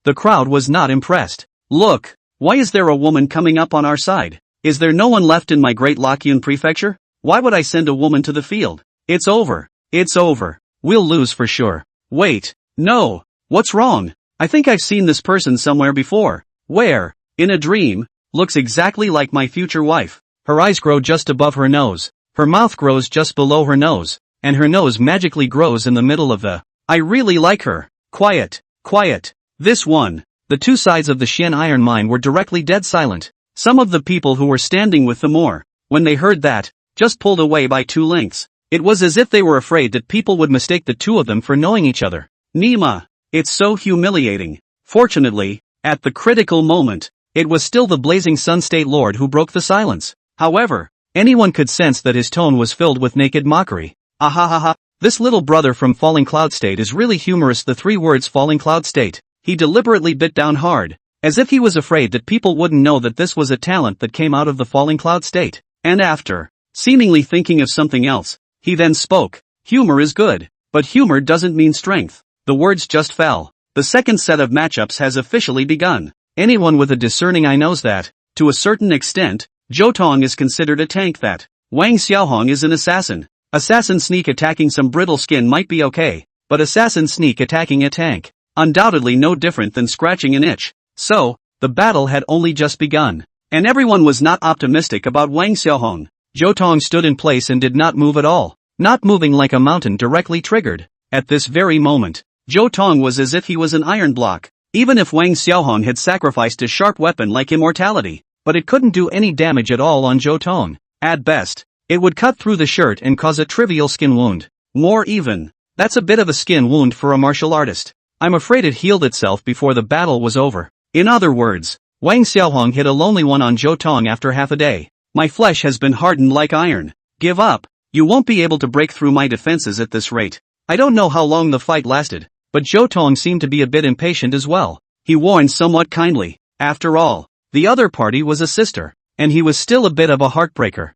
The crowd was not impressed. Look, why is there a woman coming up on our side? Is there no one left in my great Laqian prefecture? Why would I send a woman to the field? It's over. It's over. We'll lose for sure. Wait, no. What's wrong? I think I've seen this person somewhere before. Where? In a dream. Looks exactly like my future wife. Her eyes grow just above her nose. Her mouth grows just below her nose. And her nose magically grows in the middle of the. I really like her. Quiet. Quiet. This one. The two sides of the Xian iron mine were directly dead silent. Some of the people who were standing with the Moor, when they heard that, just pulled away by 2 lengths. It was as if they were afraid that people would mistake the two of them for knowing each other. Nima. It's so humiliating. Fortunately, at the critical moment, it was still the Blazing Sun State Lord who broke the silence. However, anyone could sense that his tone was filled with naked mockery. Ahahaha, this little brother from Falling Cloud State is really humorous. The 3 words Falling Cloud State, he deliberately bit down hard, as if he was afraid that people wouldn't know that this was a talent that came out of the Falling Cloud State. And after, seemingly thinking of something else, he then spoke. Humor is good, but humor doesn't mean strength. The words just fell. The second set of matchups has officially begun. Anyone with a discerning eye knows that, to a certain extent, Zhou Tong is considered a tank. That Wang Xiaohong is an assassin. Assassin sneak attacking some brittle skin might be okay, but assassin sneak attacking a tank, undoubtedly no different than scratching an itch. So, the battle had only just begun, and everyone was not optimistic about Wang Xiaohong. Zhou Tong stood in place and did not move at all, not moving like a mountain directly triggered. At this very moment, Zhou Tong was as if he was an iron block. Even if Wang Xiaohong had sacrificed a sharp weapon like immortality, but it couldn't do any damage at all on Zhou Tong. At best, it would cut through the shirt and cause a trivial skin wound. More even, that's a bit of a skin wound for a martial artist. I'm afraid it healed itself before the battle was over. In other words, Wang Xiaohong hit a lonely one on Zhou Tong after half a day. My flesh has been hardened like iron. Give up. You won't be able to break through my defenses at this rate. I don't know how long the fight lasted, but Zhou Tong seemed to be a bit impatient as well. He warned somewhat kindly. After all, the other party was a sister, and he was still a bit of a heartbreaker.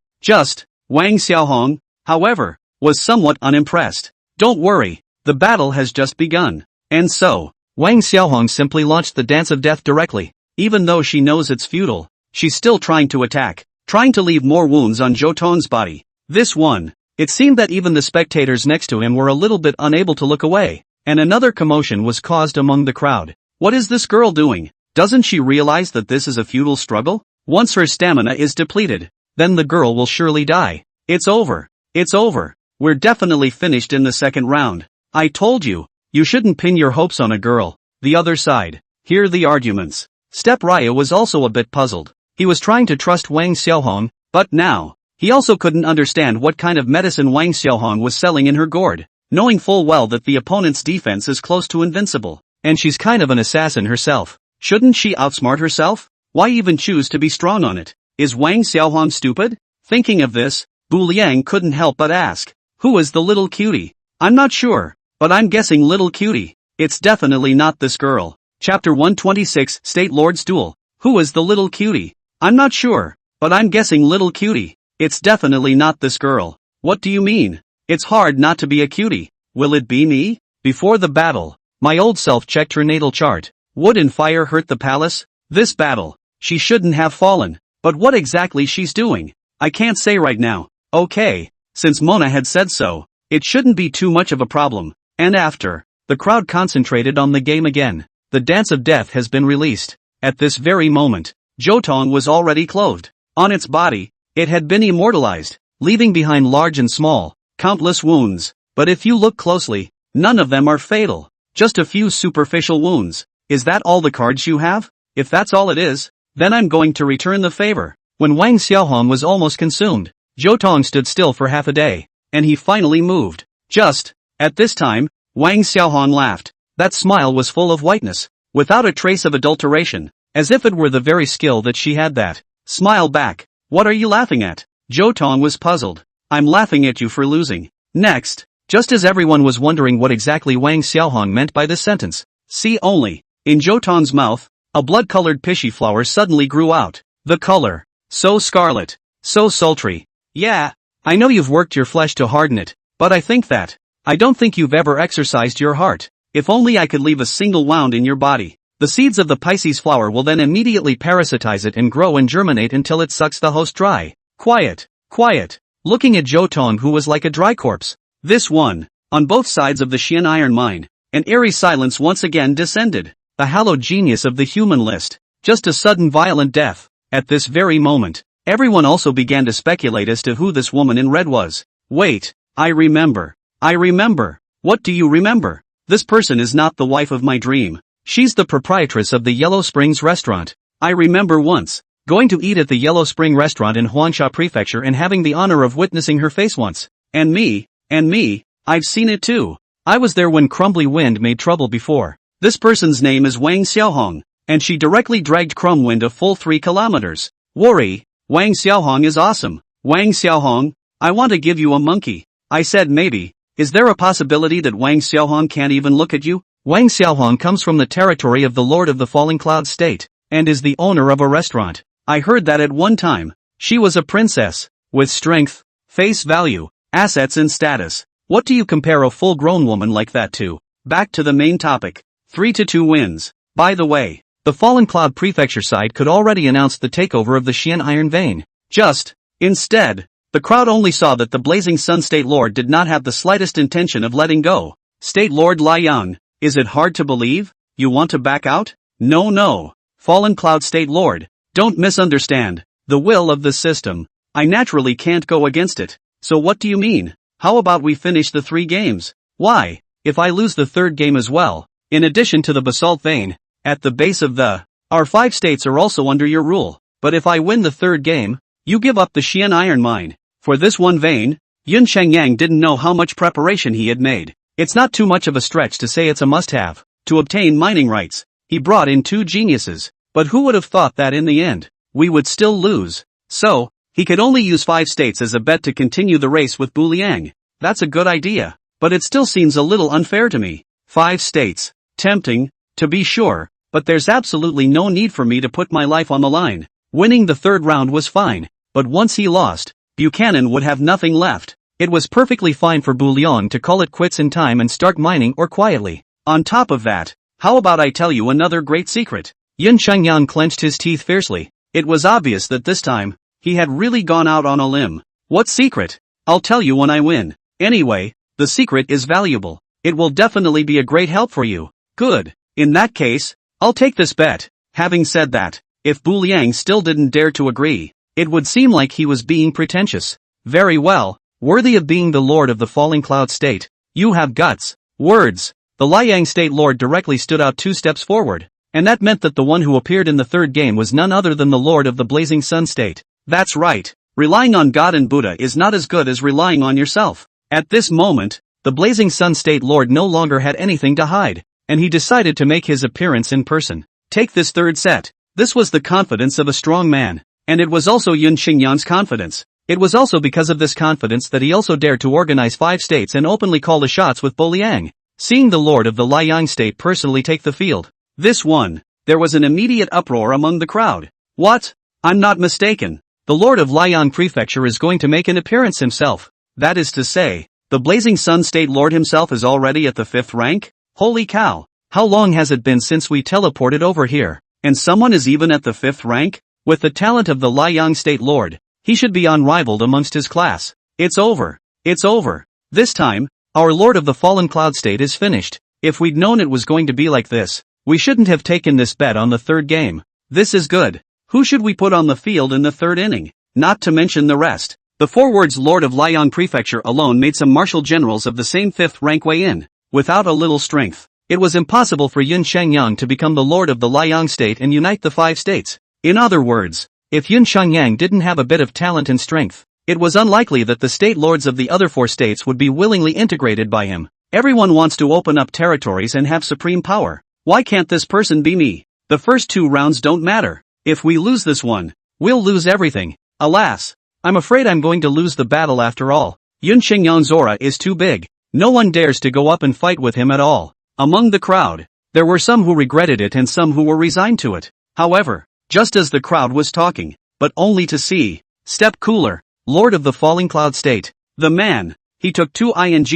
Wang Xiaohong, however, was somewhat unimpressed. Don't worry, the battle has just begun. And so, Wang Xiaohong simply launched the dance of death directly. Even though she knows it's futile, she's still trying to attack, trying to leave more wounds on Zhou Tong's body. This one. It seemed that even the spectators next to him were a little bit unable to look away, and another commotion was caused among the crowd. What is this girl doing? Doesn't she realize that this is a futile struggle? Once her stamina is depleted, then the girl will surely die. It's over. It's over. We're definitely finished in the second round. I told you, you shouldn't pin your hopes on a girl. The other side. Hear the arguments. Step Raya was also a bit puzzled. He was trying to trust Wang Xiaohong, but now, he also couldn't understand what kind of medicine Wang Xiaohong was selling in her gourd, knowing full well that the opponent's defense is close to invincible, and she's kind of an assassin herself. Shouldn't she outsmart herself? Why even choose to be strong on it? Is Wang Xiaohong stupid? Thinking of this, Bu Liang couldn't help but ask, who is the little cutie? I'm not sure, but I'm guessing little cutie. It's definitely not this girl. Chapter 126 State Lord's Duel. Who is the little cutie? I'm not sure, but I'm guessing little cutie. It's definitely not this girl. What do you mean? It's hard not to be a cutie. Will it be me? Before the battle, my old self checked her natal chart. Wood and fire hurt the palace? This battle, she shouldn't have fallen. But what exactly she's doing, I can't say right now. Okay, since Mona had said so, it shouldn't be too much of a problem. And after, the crowd concentrated on the game again. The Dance of Death has been released. At this very moment, Zhoutong was already clothed. On its body, it had been immortalized, leaving behind large and small, countless wounds. But if you look closely, none of them are fatal. Just a few superficial wounds. Is that all the cards you have? If that's all it is, then I'm going to return the favor. When Wang Xiaohong was almost consumed, Zhoutong stood still for half a day, and he finally moved. Just, at this time, Wang Xiaohong laughed. That smile was full of whiteness, without a trace of adulteration, as if it were the very skill that she had that. Smile back. What are you laughing at? Zhoutong was puzzled. I'm laughing at you for losing. Next, just as everyone was wondering what exactly Wang Xiaohong meant by this sentence, see only, in Zhoutong's mouth, a blood-colored pishy flower suddenly grew out. The color, so scarlet, so sultry. Yeah, I know you've worked your flesh to harden it, but I don't think you've ever exercised your heart. If only I could leave a single wound in your body. The seeds of the Pisces flower will then immediately parasitize it and grow and germinate until it sucks the host dry. Quiet, quiet. Looking at Zhoutong, who was like a dry corpse. This one, on both sides of the Xian iron mine, an eerie silence once again descended. The hallowed genius of the human list. Just a sudden violent death. At this very moment, everyone also began to speculate as to who this woman in red was. Wait, I remember. What do you remember? This person is not the wife of my dream. She's the proprietress of the Yellow Springs restaurant. I remember once going to eat at the Yellow Spring restaurant in Huangsha Prefecture and having the honor of witnessing her face once. And me, I've seen it too. I was there when Crumbly Wind made trouble before. This person's name is Wang Xiaohong, and she directly dragged Crumbwind a full 3 kilometers. Worry, Wang Xiaohong is awesome. Wang Xiaohong, I want to give you a monkey. I said maybe. Is there a possibility that Wang Xiaohong can't even look at you? Wang Xiaohong comes from the territory of the Lord of the Falling Cloud State, and is the owner of a restaurant. I heard that at one time, she was a princess, with strength, face value, assets and status. What do you compare a full-grown woman like that to? Back to the main topic. 3-2 wins. By the way, the Fallen Cloud Prefecture side could already announce the takeover of the Xian Iron Vein. Instead, the crowd only saw that the Blazing Sun State Lord did not have the slightest intention of letting go. State Lord Liang, is it hard to believe? You want to back out? No. Fallen Cloud State Lord, don't misunderstand. The will of the system. I naturally can't go against it. So what do you mean? How about we finish the 3 games? Why, if I lose the 3rd game as well, in addition to the Basalt Vein, at the base of our 5 states are also under your rule. But if I win the 3rd game, you give up the Xian Iron Mine. For this one vein, Yun Chengyang didn't know how much preparation he had made. It's not too much of a stretch to say it's a must-have. To obtain mining rights, he brought in 2 geniuses. But who would have thought that in the end, we would still lose? So, he could only use 5 states as a bet to continue the race with Bu Liang. That's a good idea, but it still seems a little unfair to me. 5 states. Tempting, to be sure, but there's absolutely no need for me to put my life on the line. Winning the 3rd round was fine, but once he lost, Buchanan would have nothing left. It was perfectly fine for Bu Liang to call it quits in time and start mining or quietly. On top of that, how about I tell you another great secret? Yun Chengyang clenched his teeth fiercely. It was obvious that this time, he had really gone out on a limb. What secret? I'll tell you when I win. Anyway, the secret is valuable. It will definitely be a great help for you. Good. In that case, I'll take this bet. Having said that, if Bu Liang still didn't dare to agree, it would seem like he was being pretentious. Very well, worthy of being the Lord of the Falling Cloud State. You have guts. Words. The Liang State Lord directly stood out 2 steps forward, and that meant that the one who appeared in the 3rd game was none other than the Lord of the Blazing Sun State. That's right. Relying on God and Buddha is not as good as relying on yourself. At this moment, the Blazing Sun State Lord no longer had anything to hide, and he decided to make his appearance in person. Take this 3rd set. This was the confidence of a strong man, And it was also Yun Xingyang's confidence. It was also because of this confidence that he also dared to organize 5 states and openly call the shots with Bu Liang. Seeing the lord of the Liang state personally take the field, there was an immediate uproar among the crowd. What? I'm not mistaken. The lord of Liang prefecture is going to make an appearance himself. That is to say, the Blazing Sun state lord himself is already at the 5th rank? Holy cow. How long has it been since we teleported over here? And someone is even at the 5th rank? With the talent of the Liang state lord, he should be unrivaled amongst his class. It's over. It's over. This time, our lord of the fallen cloud state is finished. If we'd known it was going to be like this, we shouldn't have taken this bet on the 3rd game. This is good. Who should we put on the field in the 3rd inning? Not to mention the rest. The forwards lord of Liang prefecture alone made some martial generals of the same 5th rank weigh in. Without a little strength, it was impossible for Yun Shengyang to become the lord of the Liang state and unite the 5 states. In other words, if Yun Shengyang didn't have a bit of talent and strength, it was unlikely that the state lords of the other 4 states would be willingly integrated by him. Everyone wants to open up territories and have supreme power. Why can't this person be me? The first 2 rounds don't matter. If we lose this one, we'll lose everything. Alas, I'm afraid I'm going to lose the battle after all. Yun Shengyang's aura is too big. No one dares to go up and fight with him at all. Among the crowd, there were some who regretted it and some who were resigned to it. However, just as the crowd was talking, but only to see, step cooler, lord of the falling cloud state, the man, he took 2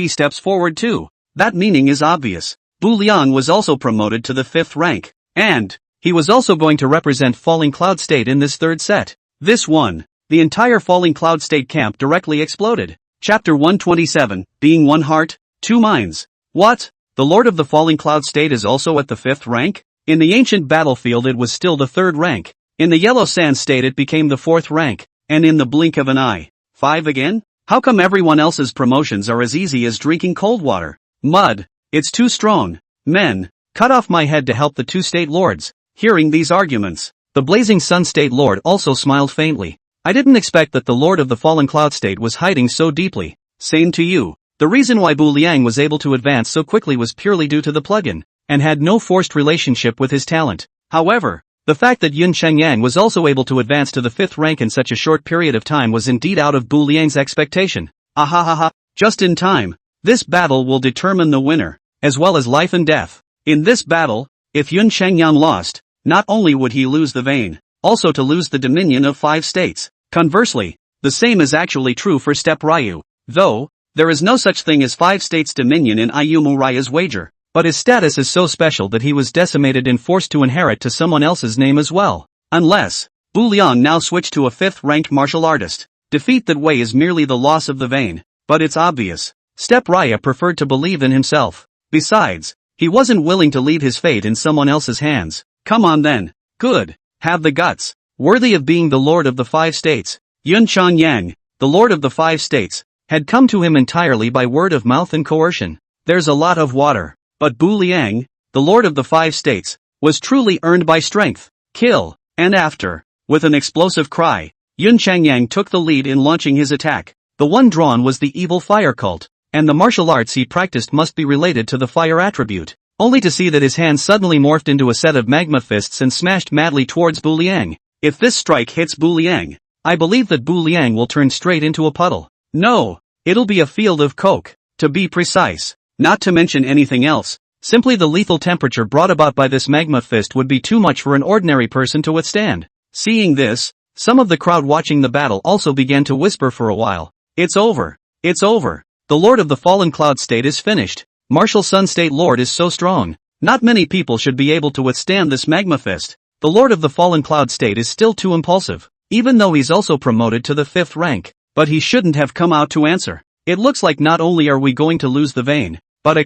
steps forward too. That meaning is obvious. Bu Liang was also promoted to the 5th rank, and he was also going to represent falling cloud state in this 3rd set. This one, the entire falling cloud state camp directly exploded. Chapter 127, Being One Heart, Two Minds. What? The lord of the falling cloud state is also at the 5th rank? In the ancient battlefield it was still the 3rd rank. In the Yellow Sand state it became the 4th rank, and in the blink of an eye, 5 again? How come everyone else's promotions are as easy as drinking cold water? Mud. It's too strong. Men, cut off my head to help the 2 state lords. Hearing these arguments, the Blazing Sun state lord also smiled faintly. I didn't expect that the lord of the fallen cloud state was hiding so deeply. Same to you. The reason why Bu Liang was able to advance so quickly was purely due to the plugin, and had no forced relationship with his talent. However, the fact that Yun Shengyang was also able to advance to the 5th rank in such a short period of time was indeed out of Bu Liang's expectation. Ahahaha, just in time. This battle will determine the winner, as well as life and death. In this battle, if Yun Shengyang lost, not only would he lose the vein, also to lose the dominion of 5 states. Conversely, the same is actually true for Step Ryu, though, there is no such thing as 5 states dominion in Ayumu Raya's wager. But his status is so special that he was decimated and forced to inherit to someone else's name as well. Unless, Bu Liang now switched to a 5th-ranked martial artist. Defeat that way is merely the loss of the vein. But it's obvious. Step Raya preferred to believe in himself. Besides, he wasn't willing to leave his fate in someone else's hands. Come on then. Good. Have the guts. Worthy of being the lord of the 5 states. Yun Shengyang, the lord of the 5 states, had come to him entirely by word of mouth and coercion. There's a lot of water. But Bu Liang, the lord of the 5 states, was truly earned by strength, kill, and after, with an explosive cry, Yun Shengyang took the lead in launching his attack. The one drawn was the evil fire cult, and the martial arts he practiced must be related to the fire attribute, only to see that his hand suddenly morphed into a set of magma fists and smashed madly towards Bu Liang. If this strike hits Bu Liang, I believe that Bu Liang will turn straight into a puddle. No, it'll be a field of coke, to be precise. Not to mention anything else, simply the lethal temperature brought about by this magma fist would be too much for an ordinary person to withstand. Seeing this, some of the crowd watching the battle also began to whisper for a while. It's over. It's over. The lord of the fallen cloud state is finished. Martial Sun state lord is so strong. Not many people should be able to withstand this magma fist. The lord of the fallen cloud state is still too impulsive, even though he's also promoted to the 5th rank. But he shouldn't have come out to answer. It looks like not only are we going to lose the vein, but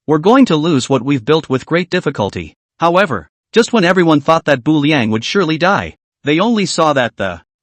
we're going to lose what we've built with great difficulty. However, just when everyone thought that Bu Liang would surely die, they only saw that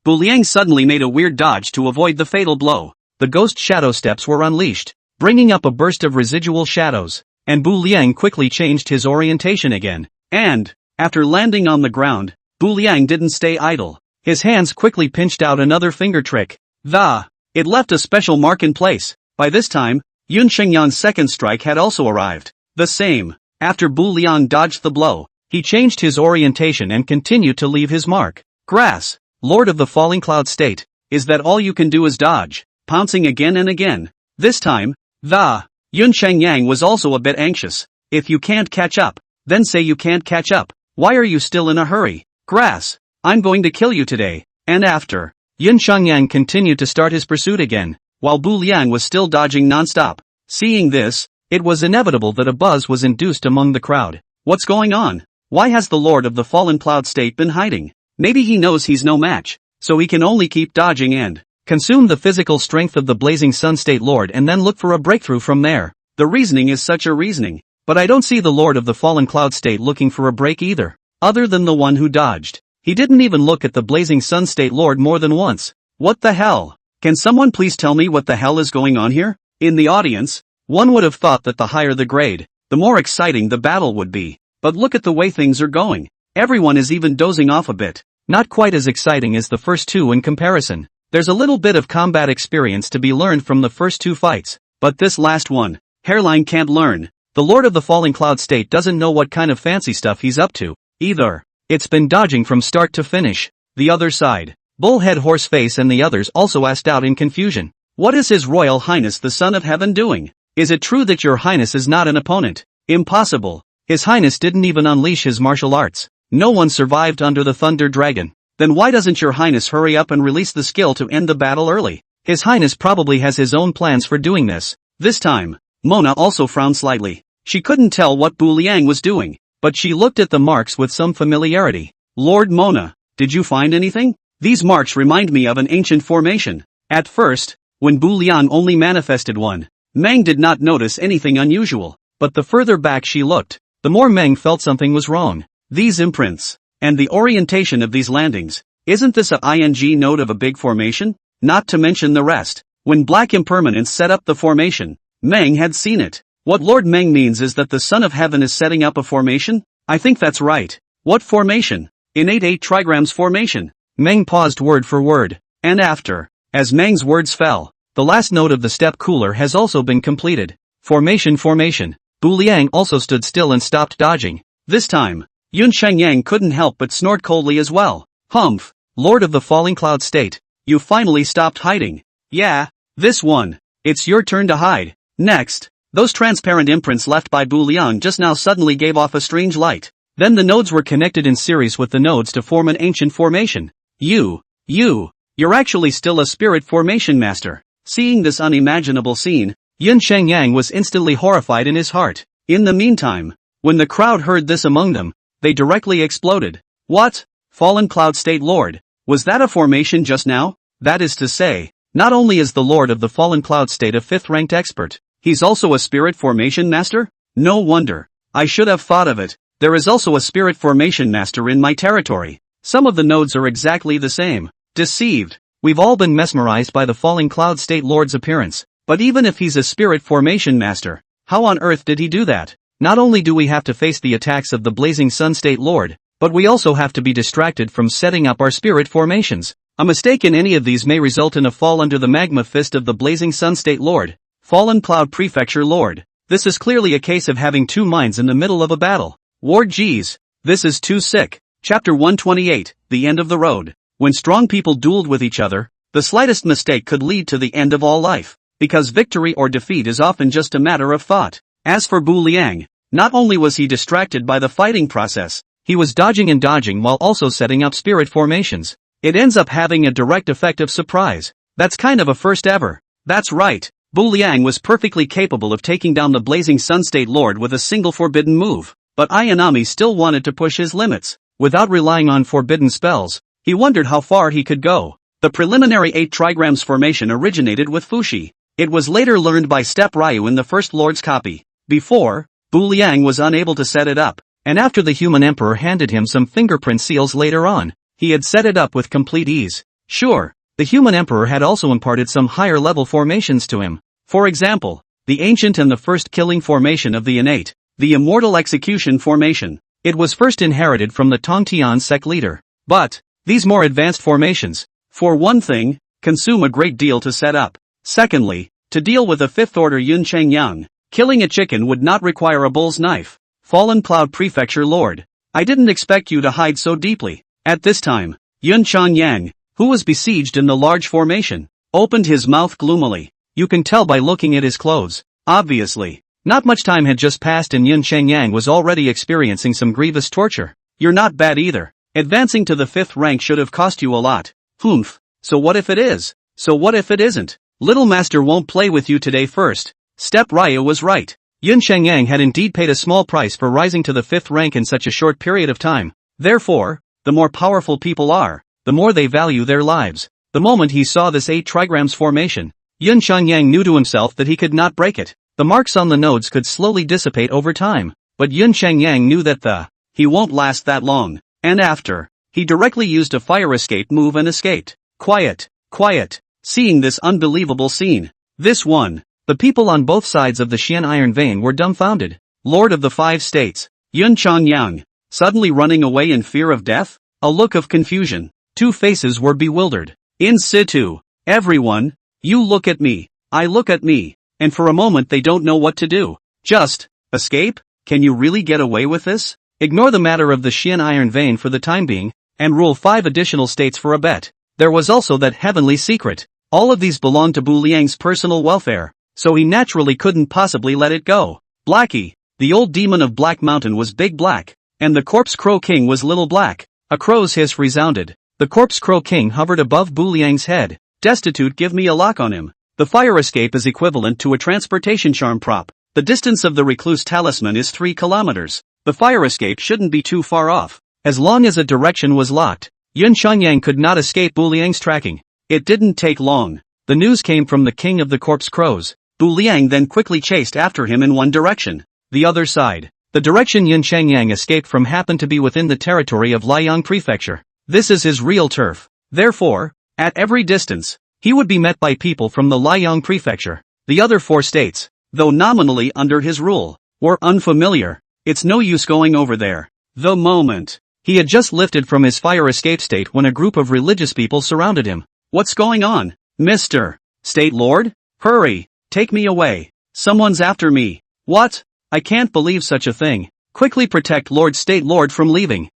Bu Liang suddenly made a weird dodge to avoid the fatal blow. The ghost shadow steps were unleashed, bringing up a burst of residual shadows, and Bu Liang quickly changed his orientation again. And, after landing on the ground, Bu Liang didn't stay idle. His hands quickly pinched out another finger trick. It left a special mark in place. By this time, Yun Shengyang's second strike had also arrived. The same. After Bu Liang dodged the blow, he changed his orientation and continued to leave his mark. Grass. Lord of the Falling Cloud State, is that all you can do is dodge, pouncing again and again. This time, the Yun Shengyang was also a bit anxious. If you can't catch up, then say you can't catch up. Why are you still in a hurry? Grass, I'm going to kill you today. And after, Yun Shengyang continued to start his pursuit again, while Bu Liang was still dodging non-stop. Seeing this, it was inevitable that a buzz was induced among the crowd. What's going on? Why has the Lord of the Fallen Cloud State been hiding? Maybe he knows he's no match, so he can only keep dodging and consume the physical strength of the Blazing Sun State Lord and then look for a breakthrough from there. The reasoning is such a reasoning, but I don't see the Lord of the Fallen Cloud State looking for a break either, other than the one who dodged. He didn't even look at the Blazing Sun State Lord more than once. What the hell? Can someone please tell me what the hell is going on here? In the audience, one would have thought that the higher the grade, the more exciting the battle would be. But look at the way things are going. Everyone is even dozing off a bit. Not quite as exciting as the first two in comparison. There's a little bit of combat experience to be learned from the first two fights, but this last one, Hairline can't learn. The Lord of the Falling Cloud State doesn't know what kind of fancy stuff he's up to, either. It's been dodging from start to finish. The other side, Bullhead Horseface and the others also asked out in confusion. What is His Royal Highness the Son of Heaven doing? Is it true that your Highness is not an opponent? Impossible. His Highness didn't even unleash his martial arts. No one survived under the Thunder Dragon. Then why doesn't your Highness hurry up and release the skill to end the battle early? His Highness probably has his own plans for doing this. This time, Mona also frowned slightly. She couldn't tell what Bu Liang was doing, but she looked at the marks with some familiarity. Lord Mona, did you find anything? These marks remind me of an ancient formation. At first, when Bu Liang only manifested one, Meng did not notice anything unusual, but the further back she looked, the more Meng felt something was wrong. These imprints, and the orientation of these landings, isn't this a ing node of a big formation? Not to mention the rest. When Black Impermanence set up the formation, Meng had seen it. What Lord Meng means is that the Son of Heaven is setting up a formation? I think that's right. What formation? Innate 8 trigrams formation. Meng paused word for word, and after, as Meng's words fell, the last node of the step cooler has also been completed. Formation. Bu Liang also stood still and stopped dodging. This time, Yun Shengyang couldn't help but snort coldly as well. Humph, Lord of the Falling Cloud State, you finally stopped hiding. Yeah, this one. It's your turn to hide. Next, those transparent imprints left by Bu Liang just now suddenly gave off a strange light. Then the nodes were connected in series with the nodes to form an ancient formation. You're actually still a spirit formation master. Seeing this unimaginable scene, Yun Shengyang was instantly horrified in his heart. In the meantime, when the crowd heard this among them, they directly exploded. What? Fallen Cloud State Lord? Was that a formation just now? That is to say, not only is the Lord of the Fallen Cloud State a 5th-ranked expert, he's also a spirit formation master? No wonder. I should have thought of it. There is also a spirit formation master in my territory. Some of the nodes are exactly the same. Deceived. We've all been mesmerized by the Falling Cloud State Lord's appearance. But even if he's a spirit formation master, how on earth did he do that? Not only do we have to face the attacks of the Blazing Sun State Lord, but we also have to be distracted from setting up our spirit formations. A mistake in any of these may result in a fall under the magma fist of the Blazing Sun State Lord. Fallen Cloud Prefecture Lord. This is clearly a case of having two minds in the middle of a battle. Ward geez. This is too sick. Chapter 128, The End of the Road. When strong people dueled with each other, the slightest mistake could lead to the end of all life. Because victory or defeat is often just a matter of thought. As for Bu Liang, not only was he distracted by the fighting process, he was dodging and dodging while also setting up spirit formations. It ends up having a direct effect of surprise. That's kind of a first ever. That's right, Bu Liang was perfectly capable of taking down the Blazing Sun State Lord with a single forbidden move. But Ayanami still wanted to push his limits. Without relying on forbidden spells, he wondered how far he could go. The preliminary 8 trigrams formation originated with Fushi. It was later learned by Step Ryu in the First Lord's copy. Before, Bu Liang was unable to set it up, and after the human emperor handed him some fingerprint seals later on, he had set it up with complete ease. Sure, the human emperor had also imparted some higher level formations to him. For example, the ancient and the first killing formation of the innate, the immortal execution formation. It was first inherited from the Tongtian sect leader. But, these more advanced formations, for one thing, consume a great deal to set up. Secondly, to deal with a 5th order Yun Shengyang, killing a chicken would not require a bull's knife. Fallen Cloud Prefecture Lord, I didn't expect you to hide so deeply. At this time, Yun Chanyang, who was besieged in the large formation, opened his mouth gloomily. You can tell by looking at his clothes. Obviously. Not much time had just passed and Yun Chanyang was already experiencing some grievous torture. You're not bad either. Advancing to the 5th rank should have cost you a lot. Humph. So what if it is? So what if it isn't? Little master won't play with you today first. Step Raya was right. Yun Chanyang had indeed paid a small price for rising to the 5th rank in such a short period of time. Therefore, the more powerful people are, the more they value their lives. The moment he saw this 8 trigrams formation, Yun Chanyang knew to himself that he could not break it. The marks on the nodes could slowly dissipate over time, but Yun Chanyang knew that he won't last that long. And after, he directly used a fire escape move and escaped. Quiet, quiet. Seeing this unbelievable scene, the people on both sides of the Xian iron vein were dumbfounded. Lord of the 5 states, Yun Chanyang, suddenly running away in fear of death? A look of confusion. 2 faces were bewildered. In situ, everyone, you look at me, I look at me. And for a moment they don't know what to do. Just, escape? Can you really get away with this? Ignore the matter of the Xian iron vein for the time being, and rule 5 additional states for a bet. There was also that heavenly secret. All of these belonged to Bu Liang's personal welfare, so he naturally couldn't possibly let it go. Blackie, the old demon of Black Mountain was Big Black, and the Corpse Crow King was Little Black. A crow's hiss resounded. The Corpse Crow King hovered above Bu Liang's head. Destitute, give me a lock on him. The fire escape is equivalent to a transportation charm prop. The distance of the recluse talisman is 3 kilometers. The fire escape shouldn't be too far off. As long as a direction was locked, Yun Chanyang could not escape Bu Liang's tracking. It didn't take long. The news came from the king of the corpse crows. Bu Liang then quickly chased after him in one direction. The other side. The direction Yun Chanyang escaped from happened to be within the territory of Liang Prefecture. This is his real turf. Therefore, at every distance, he would be met by people from the Liang Prefecture. The other 4 states, though nominally under his rule, were unfamiliar. It's no use going over there. The moment he had just lifted from his fire escape state when a group of religious people surrounded him. What's going on? Mr. State Lord? Hurry, take me away. Someone's after me. What? I can't believe such a thing. Quickly protect Lord State Lord from leaving.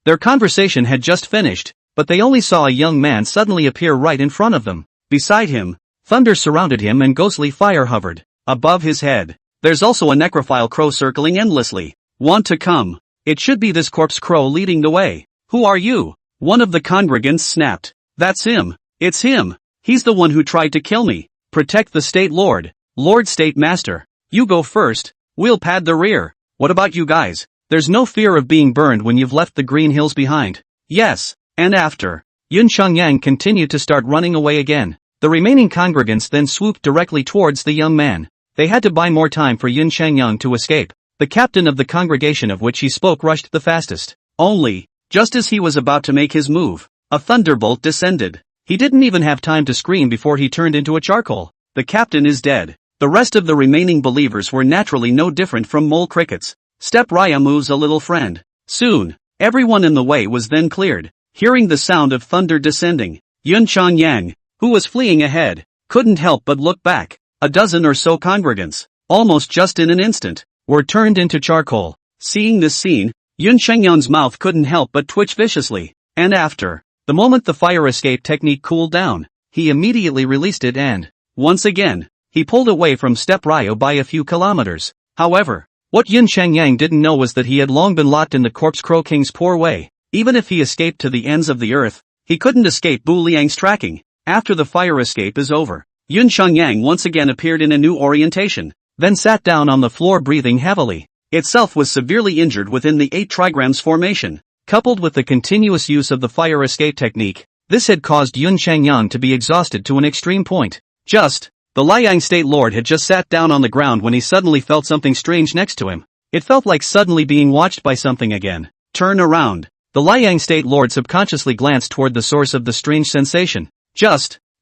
Their conversation had just finished, but they only saw a young man suddenly appear right in front of them. Beside him, thunder surrounded him and ghostly fire hovered above his head. There's also a necrophile crow circling endlessly. Want to come? It should be this corpse crow leading the way. Who are you? One of the congregants snapped. That's him. It's him. He's the one who tried to kill me. Protect the State Lord. Lord State Master. You go first. We'll pad the rear. What about you guys? There's no fear of being burned when you've left the green hills behind. Yes. And after, Yun Chanyang continued to start running away again. The remaining congregants then swooped directly towards the young man. They had to buy more time for Yun Chanyang to escape. The captain of the congregation of which he spoke rushed the fastest. Only, just as he was about to make his move, a thunderbolt descended. He didn't even have time to scream before he turned into a charcoal. The captain is dead. The rest of the remaining believers were naturally no different from mole crickets. Step Raya moves a little friend. Soon, everyone in the way was then cleared. Hearing the sound of thunder descending, Yun Chanyang, who was fleeing ahead, couldn't help but look back. A dozen or so congregants, almost just in an instant, were turned into charcoal. Seeing this scene, Yun Changyang's mouth couldn't help but twitch viciously. And after, the moment the fire escape technique cooled down, he immediately released it and, once again, he pulled away from Step Ryo by a few kilometers. However, what Yun Chanyang didn't know was that he had long been locked in the Corpse Crow King's poor way. Even if he escaped to the ends of the earth, he couldn't escape Bu Liang's tracking. After the fire escape is over, Yun Chanyang once again appeared in a new orientation, then sat down on the floor breathing heavily. Itself was severely injured within the 8 trigrams formation. Coupled with the continuous use of the fire escape technique, this had caused Yun Chanyang to be exhausted to an extreme point. The Liang State Lord had just sat down on the ground when he suddenly felt something strange next to him. It felt like suddenly being watched by something again. Turn around. The Liang State Lord subconsciously glanced toward the source of the strange sensation.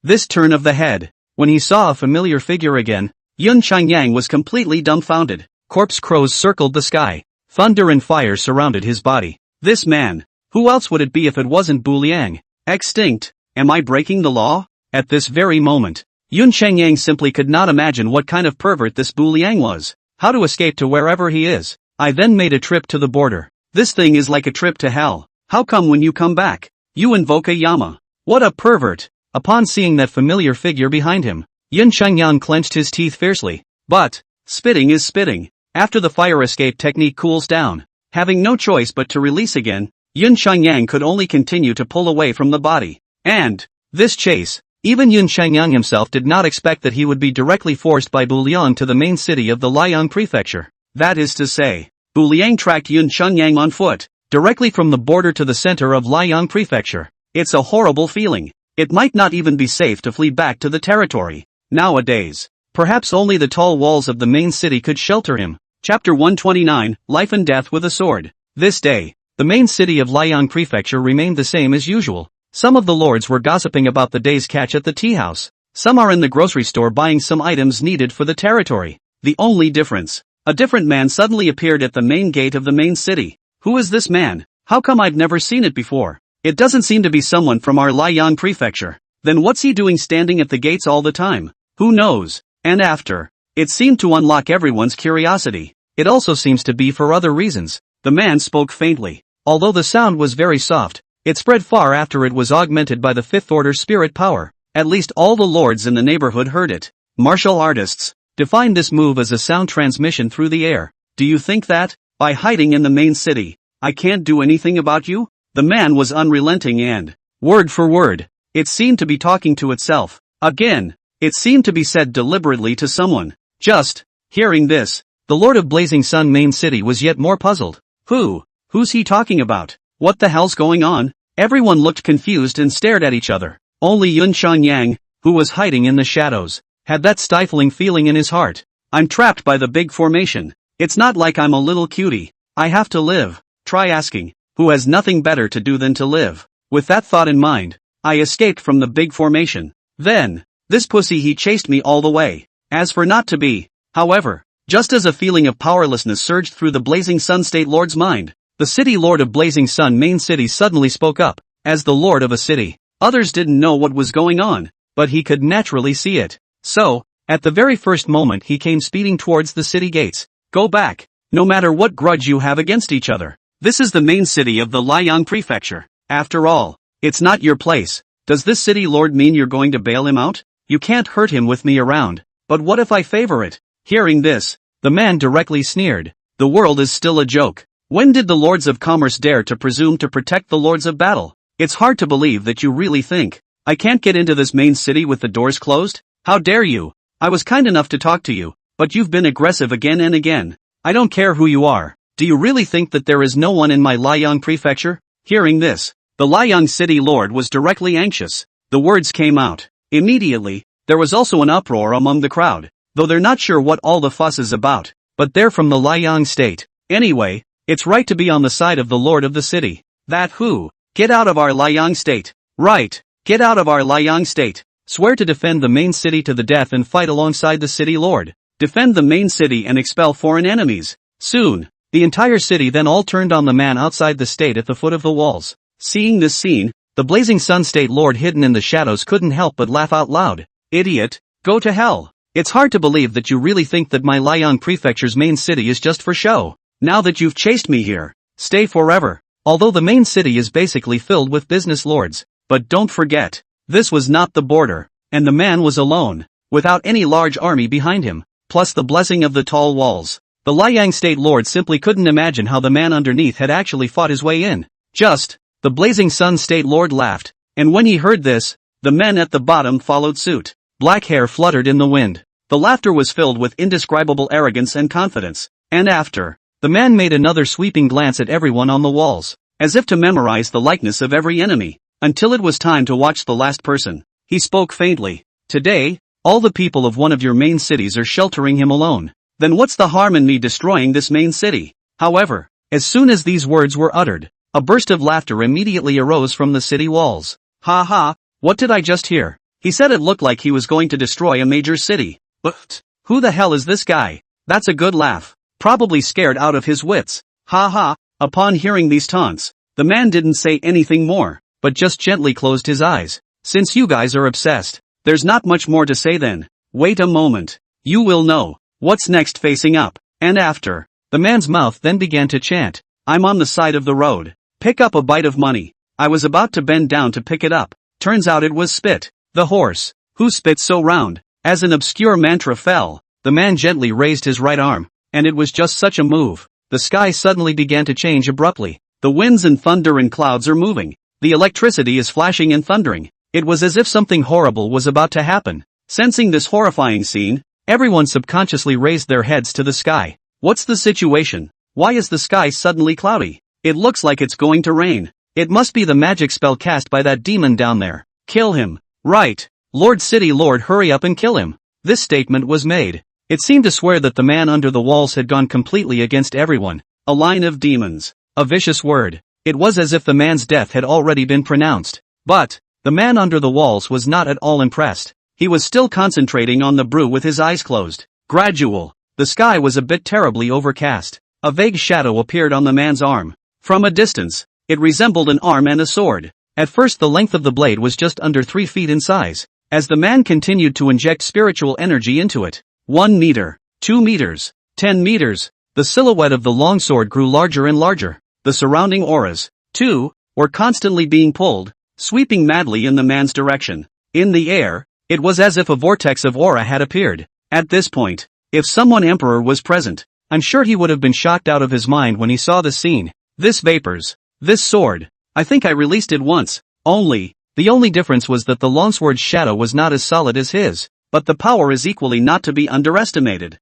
This turn of the head. When he saw a familiar figure again, Yun Chanyang was completely dumbfounded. Corpse crows circled the sky. Thunder and fire surrounded his body. This man. Who else would it be if it wasn't Bu Liang? Extinct. Am I breaking the law? At this very moment, Yun Chanyang simply could not imagine what kind of pervert this Bu Liang was. How to escape to wherever he is. I then made a trip to the border. This thing is like a trip to hell. How come when you come back, You invoke a Yama. What a pervert! Upon seeing that familiar figure behind him, Yun Shengyang clenched his teeth fiercely. But, spitting is spitting. After the fire escape technique cools down, having no choice but to release again, Yun Shengyang could only continue to pull away from the body. And, this chase, even Yun Shengyang himself did not expect that he would be directly forced by Bu Liang to the main city of the Liang prefecture. That is to say, Bu Liang tracked Yun Shengyang on foot, directly from the border to the center of Liang prefecture. It's a horrible feeling. It might not even be safe to flee back to the territory. Nowadays, perhaps only the tall walls of the main city could shelter him. Chapter 129, Life and Death with a Sword. This day, the main city of Liang prefecture remained the same as usual. Some of the lords were gossiping about the day's catch at the tea house. Some are in the grocery store buying some items needed for the territory. The only difference, a different man suddenly appeared at the main gate of the main city. Who is this man? How come I've never seen it before? It doesn't seem to be someone from our Liang prefecture. Then what's he doing standing at the gates all the time? Who knows? And after, it seemed to unlock everyone's curiosity. It also seems to be for other reasons. The man spoke faintly. Although the sound was very soft, it spread far after it was augmented by the fifth order spirit power. At least all the lords in the neighborhood heard it. Martial artists define this move as a sound transmission through the air. Do you think that, by hiding in the main city, I can't do anything about you? The man was unrelenting and, word for word, it seemed to be talking to itself. Again, it seemed to be said deliberately to someone. Just, hearing this, the Lord of Blazing Sun main city was yet more puzzled. Who's he talking about? What the hell's going on? Everyone looked confused and stared at each other. Only Yun Shengyang, who was hiding in the shadows, had that stifling feeling in his heart. I'm trapped by the big formation. It's not like I'm a little cutie. I have to live. Try asking. Who has nothing better to do than to live? With that thought in mind, I escaped from the big formation. Then, this pussy he chased me all the way. As for not to be, however, just as a feeling of powerlessness surged through the Blazing Sun State Lord's mind, the city lord of Blazing Sun main city suddenly spoke up. As the lord of a city, others didn't know what was going on, but he could naturally see it. So, at the very first moment he came speeding towards the city gates. Go back, no matter what grudge you have against each other. This is the main city of the Liang prefecture. After all, it's not your place. Does this city lord mean you're going to bail him out? You can't hurt him with me around. But what if I favor it? Hearing this, the man directly sneered. The world is still a joke. When did the lords of commerce dare to presume to protect the lords of battle? It's hard to believe that you really think, I can't get into this main city with the doors closed? How dare you? I was kind enough to talk to you, but you've been aggressive again and again. I don't care who you are. Do you really think that there is no one in my Liang prefecture? Hearing this, the Liang city lord was directly anxious. The words came out. Immediately, there was also an uproar among the crowd, though they're not sure what all the fuss is about, but they're from the Liang state. Anyway, it's right to be on the side of the lord of the city. That who? Get out of our Liang state. Right, get out of our Liang state. Swear to defend the main city to the death and fight alongside the city lord. Defend the main city and expel foreign enemies. Soon, the entire city then all turned on the man outside the state at the foot of the walls. Seeing this scene, the Blazing Sun State Lord hidden in the shadows couldn't help but laugh out loud. Idiot, go to hell. It's hard to believe that you really think that my Liang prefecture's main city is just for show. Now that you've chased me here, stay forever. Although the main city is basically filled with business lords, but don't forget, this was not the border, and the man was alone, without any large army behind him, plus the blessing of the tall walls. The Liang State Lord simply couldn't imagine how the man underneath had actually fought his way in. The Blazing Sun State Lord laughed, and when he heard this, the men at the bottom followed suit. Black hair fluttered in the wind. The laughter was filled with indescribable arrogance and confidence, and after, the man made another sweeping glance at everyone on the walls, as if to memorize the likeness of every enemy, until it was time to watch the last person. He spoke faintly. Today, all the people of one of your main cities are sheltering him alone. Then what's the harm in me destroying this main city? However, as soon as these words were uttered, a burst of laughter immediately arose from the city walls. Ha ha, what did I just hear? He said it looked like he was going to destroy a major city. But, who the hell is this guy? That's a good laugh. Probably scared out of his wits. Ha ha. Upon hearing these taunts, the man didn't say anything more, but just gently closed his eyes. Since you guys are obsessed, there's not much more to say then. Wait a moment. You will know. What's next facing up? And after, the man's mouth then began to chant. I'm on the side of the road. Pick up a bite of money. I was about to bend down to pick it up. Turns out it was spit. The horse. Who spit so round? As an obscure mantra fell, the man gently raised his right arm, and it was just such a move. The sky suddenly began to change abruptly. The winds and thunder and clouds are moving. The electricity is flashing and thundering. It was as if something horrible was about to happen. Sensing this horrifying scene, everyone subconsciously raised their heads to the sky. What's the situation? Why is the sky suddenly cloudy? It looks like it's going to rain. It must be the magic spell cast by that demon down there. Kill him. Right. Lord City Lord, hurry up and kill him. This statement was made. It seemed to swear that the man under the walls had gone completely against everyone. A line of demons. A vicious word. It was as if the man's death had already been pronounced. But the man under the walls was not at all impressed. He was still concentrating on the brew with his eyes closed. Gradual. The sky was a bit terribly overcast. A vague shadow appeared on the man's arm. From a distance, it resembled an arm and a sword. At first the length of the blade was just under 3 feet in size. As the man continued to inject spiritual energy into it, 1 meter, 2 meters, 10 meters, the silhouette of the long sword grew larger and larger. The surrounding auras, too, were constantly being pulled, sweeping madly in the man's direction. In the air, it was as if a vortex of aura had appeared. At this point, if someone emperor was present, I'm sure he would have been shocked out of his mind when he saw the scene. This vapors, this sword, I think I released it once, only. The only difference was that the longsword's shadow was not as solid as his, but the power is equally not to be underestimated.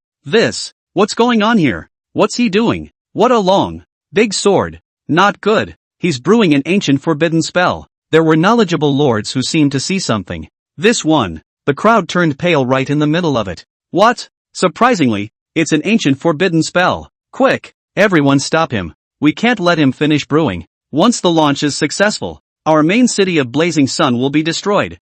What's going on here? What's he doing? What a long, big sword. Not good. He's brewing an ancient forbidden spell. There were knowledgeable lords who seemed to see something. This one. The crowd turned pale right in the middle of it. What? Surprisingly, it's an ancient forbidden spell. Quick, everyone stop him. We can't let him finish brewing. Once the launch is successful, our main city of Blazing Sun will be destroyed.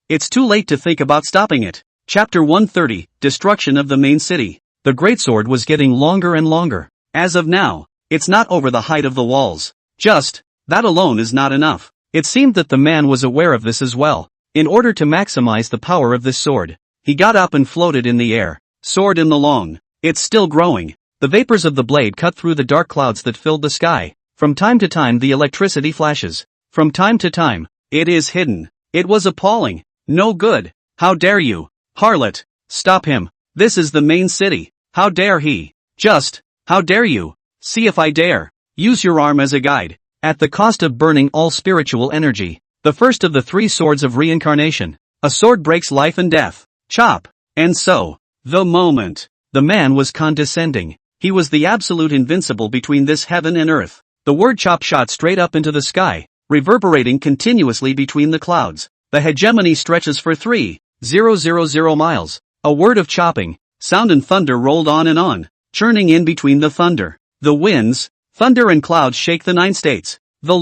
It's too late to think about stopping it. Chapter 130, Destruction of the Main City. The greatsword was getting longer and longer. As of now, it's not over the height of the walls. That alone is not enough. It seemed that the man was aware of this as well. In order to maximize the power of this sword, he got up and floated in the air. Sword in the long. It's still growing. The vapors of the blade cut through the dark clouds that filled the sky. From time to time the electricity flashes. From time to time, it is hidden. It was appalling. No good. How dare you? Harlot. Stop him. This is the main city. How dare he? How dare you? See if I dare. Use your arm as a guide. At the cost of burning all spiritual energy. The first of the 3 swords of reincarnation. A sword breaks life and death. Chop. And so, the moment. The man was condescending. He was the absolute invincible between this heaven and earth. The word chop shot straight up into the sky, reverberating continuously between the clouds. The hegemony stretches for 3,000 miles. A word of chopping, sound and thunder rolled on, churning in between the thunder. The winds, thunder and clouds shake the 9 states. The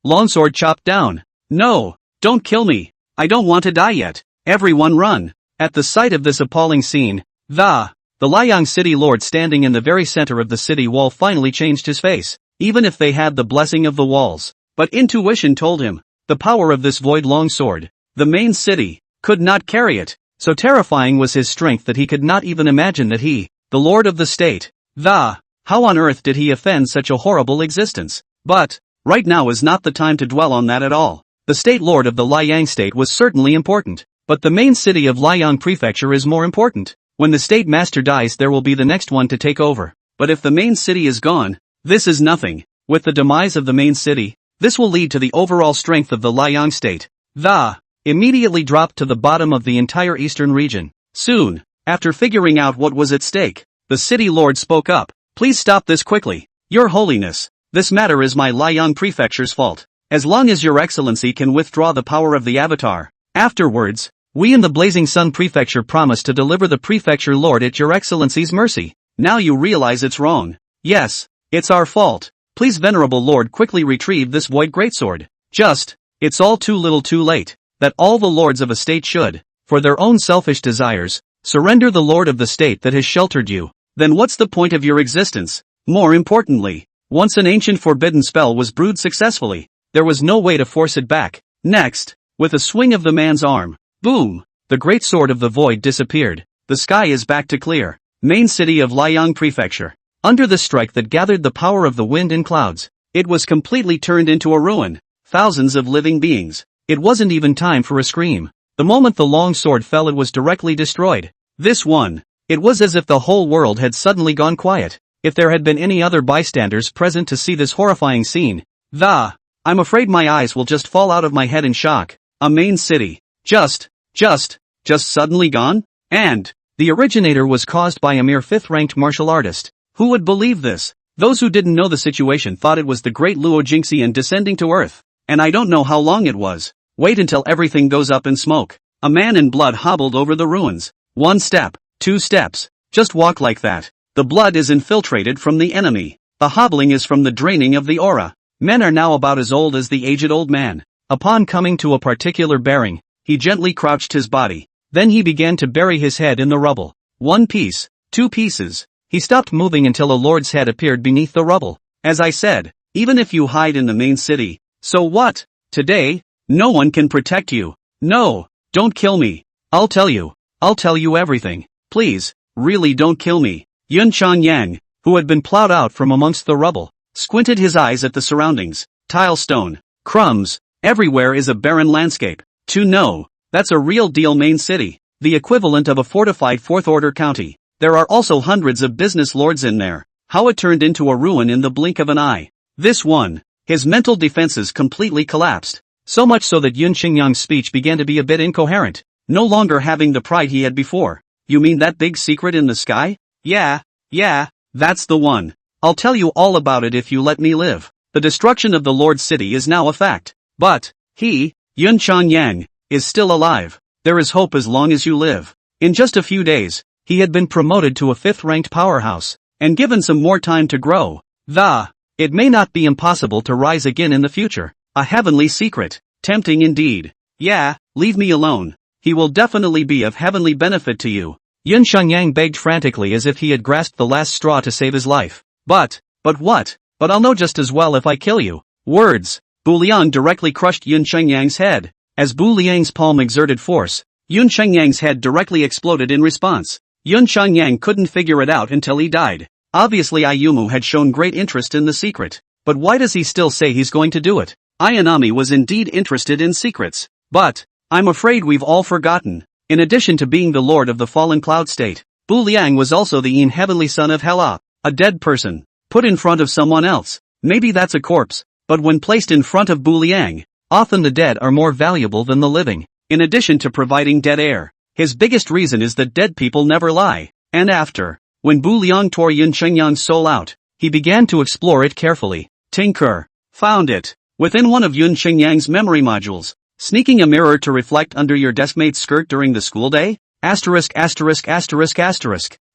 longsword chopped down. No, don't kill me. I don't want to die yet. Everyone run. At the sight of this appalling scene, the Liang city lord standing in the very center of the city wall finally changed his face. Even if they had the blessing of the walls. But intuition told him, the power of this void longsword, the main city, could not carry it. So terrifying was his strength that he could not even imagine that he, the lord of the state, how on earth did he offend such a horrible existence? But, right now is not the time to dwell on that at all. The state lord of the Liang state was certainly important, but the main city of Liang prefecture is more important. When the state master dies there will be the next one to take over. But if the main city is gone, this is nothing. With the demise of the main city, this will lead to the overall strength of the Liang state. Immediately dropped to the bottom of the entire eastern region. Soon, after figuring out what was at stake, the city lord spoke up. Please stop this quickly. Your Holiness, this matter is my Liang prefecture's fault. As long as your excellency can withdraw the power of the avatar. Afterwards, we in the Blazing Sun prefecture promise to deliver the prefecture lord at your excellency's mercy. Now you realize it's wrong. Yes, it's our fault. Please venerable lord quickly retrieve this void greatsword. It's all too little too late. That all the lords of a state should, for their own selfish desires, surrender the lord of the state that has sheltered you. Then what's the point of your existence? More importantly, once an ancient forbidden spell was brewed successfully, there was no way to force it back. Next, with a swing of the man's arm, boom, the great sword of the void disappeared. The sky is back to clear. Main city of Liang prefecture. Under the strike that gathered the power of the wind and clouds, it was completely turned into a ruin. thousands of living beings. It wasn't even time for a scream. The moment the long sword fell, it was directly destroyed. This one. It was as if the whole world had suddenly gone quiet. If there had been any other bystanders present to see this horrifying scene, I'm afraid my eyes will just fall out of my head in shock. A main city. Just suddenly gone? And the originator was caused by a mere 5th-ranked martial artist. Who would believe this? Those who didn't know the situation thought it was the great Luo Jingxian descending to earth. And I don't know how long it was. Wait until everything goes up in smoke. A man in blood hobbled over the ruins. 1 step, 2 steps. Just walk like that. The blood is infiltrated from the enemy. The hobbling is from the draining of the aura. Men are now about as old as the aged old man. Upon coming to a particular bearing, he gently crouched his body. Then he began to bury his head in the rubble. 1 piece, 2 pieces. He stopped moving until a lord's head appeared beneath the rubble. As I said, even if you hide in the main city, so what? Today, no one can protect you. No, don't kill me. I'll tell you everything. Please, really don't kill me. Yuanzhang, who had been plowed out from amongst the rubble, squinted his eyes at the surroundings. Tile stone, crumbs, everywhere is a barren landscape. No, that's a real deal main city, the equivalent of a fortified 4th-order county. There are also hundreds of business lords in there. How it turned into a ruin in the blink of an eye. This one. His mental defenses completely collapsed. So much so that Yuanzhang's speech began to be a bit incoherent, no longer having the pride he had before. You mean that big secret in the sky? Yeah, that's the one. I'll tell you all about it if you let me live. The destruction of the Lord's city is now a fact. But, Yuanzhang, is still alive. There is hope as long as you live. In just a few days, he had been promoted to a 5th-ranked powerhouse, and given some more time to grow. It may not be impossible to rise again in the future. A heavenly secret. Tempting indeed. Yeah, leave me alone. He will definitely be of heavenly benefit to you. Yuanzhang begged frantically as if he had grasped the last straw to save his life. But what? But I'll know just as well if I kill you. Words. Bu Liang directly crushed Yuanzhang's head. As Bu Liang's palm exerted force, Yuanzhang's head directly exploded in response. Yuanzhang couldn't figure it out until he died. Obviously Ayumu had shown great interest in the secret. But why does he still say he's going to do it? Ayanami was indeed interested in secrets. But I'm afraid we've all forgotten. In addition to being the lord of the fallen cloud state, Bu Liang was also the heavenly son of Hela, a dead person, put in front of someone else. Maybe that's a corpse, but when placed in front of Bu Liang, often the dead are more valuable than the living. In addition to providing dead air, his biggest reason is that dead people never lie. And after, when Bu Liang tore Yuanzhang's soul out, he began to explore it carefully. Tinker found it within one of Yuanzhang's memory modules. Sneaking a mirror to reflect under your deskmate's skirt during the school day? Asterisk.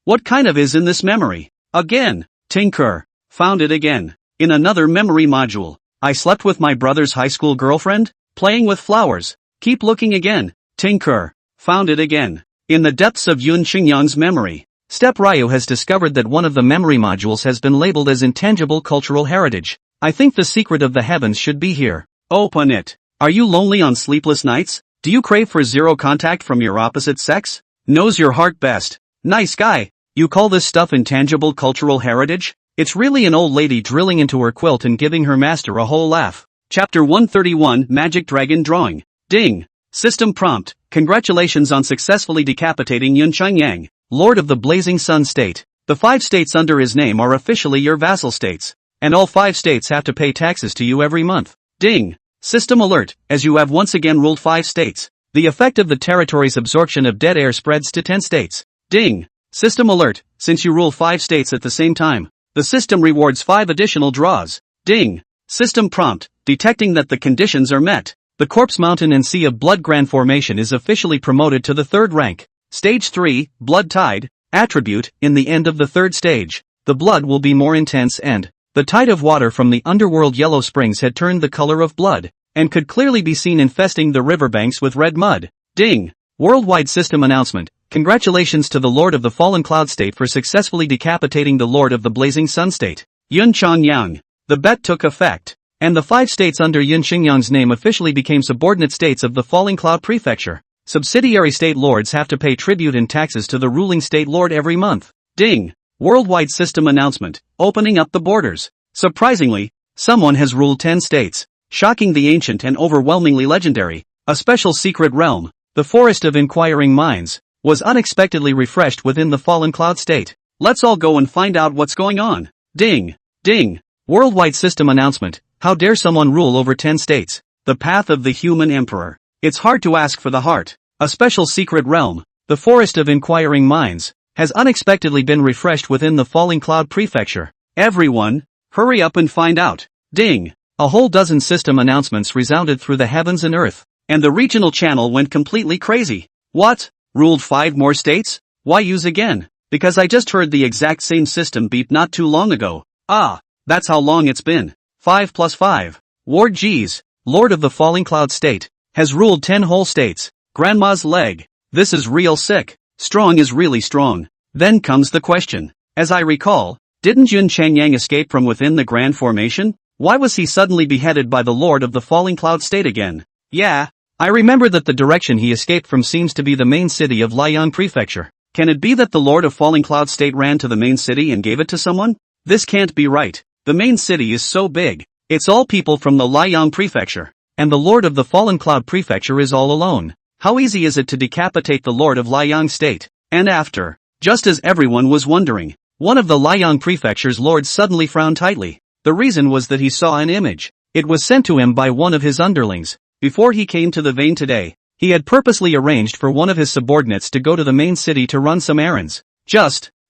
What kind of is in this memory? Again, Tinker found it again. In another memory module. I slept with my brother's high school girlfriend? Playing with flowers. Keep looking again. Tinker found it again. In the depths of Yuanzhang's memory, Step Ryu has discovered that one of the memory modules has been labeled as intangible cultural heritage. I think the secret of the heavens should be here. Open it. Are you lonely on sleepless nights? Do you crave for zero contact from your opposite sex? Knows your heart best. Nice guy. You call this stuff intangible cultural heritage? It's really an old lady drilling into her quilt and giving her master a whole laugh. Chapter 131 Magic Dragon Drawing. Ding. System prompt. Congratulations on successfully decapitating Yuanzhang, Lord of the Blazing Sun State. The 5 states under his name are officially your vassal states. And all 5 states have to pay taxes to you every month. Ding. System alert, as you have once again ruled 5 states. The effect of the territory's absorption of dead air spreads to 10 states. Ding. System alert, since you rule 5 states at the same time, the system rewards 5 additional draws. Ding. System prompt, detecting that the conditions are met. The Corpse Mountain and Sea of Blood Grand Formation is officially promoted to the 3rd rank. Stage 3, Blood Tide, attribute, in the end of the 3rd stage, the blood will be more intense and the tide of water from the underworld yellow springs had turned the color of blood, and could clearly be seen infesting the riverbanks with red mud. Ding. Worldwide system announcement. Congratulations to the Lord of the Fallen Cloud State for successfully decapitating the Lord of the Blazing Sun State, Yuanzhang. The bet took effect, and the 5 states under Yuanzhang's name officially became subordinate states of the Falling Cloud Prefecture. Subsidiary state lords have to pay tribute and taxes to the ruling state lord every month. Ding. Worldwide system announcement, opening up the borders. Surprisingly, someone has ruled 10 states. shocking the ancient and overwhelmingly legendary. A special secret realm, the Forest of Inquiring Minds, was unexpectedly refreshed within the fallen cloud state. Let's all go and find out what's going on. Ding! Ding! Worldwide system announcement. How dare someone rule over 10 states? The path of the human emperor. It's hard to ask for the heart. A special secret realm, the Forest of Inquiring Minds, has unexpectedly been refreshed within the Falling Cloud Prefecture. Everyone, hurry up and find out. Ding! A whole dozen system announcements resounded through the heavens and earth, and the regional channel went completely crazy. What? Ruled 5 more states? Why use again? Because I just heard the exact same system beep not too long ago. Ah, that's how long it's been. 5 plus 5. Ward G's, Lord of the Falling Cloud State, has ruled 10 whole states. Grandma's leg. This is real sick. Strong is really strong. Then comes the question. As I recall, didn't Yun Changyang escape from within the Grand Formation? Why was he suddenly beheaded by the Lord of the Falling Cloud State again? Yeah, I remember that the direction he escaped from seems to be the main city of Liang Prefecture. Can it be that the Lord of Falling Cloud State ran to the main city and gave it to someone? This can't be right. The main city is so big. It's all people from the Liang Prefecture. And the Lord of the Fallen Cloud Prefecture is all alone. How easy is it to decapitate the Lord of Liang State? And after, just as everyone was wondering, one of the Liang Prefecture's lords suddenly frowned tightly. The reason was that he saw an image. It was sent to him by one of his underlings. Before he came to the vein today, he had purposely arranged for one of his subordinates to go to the main city to run some errands.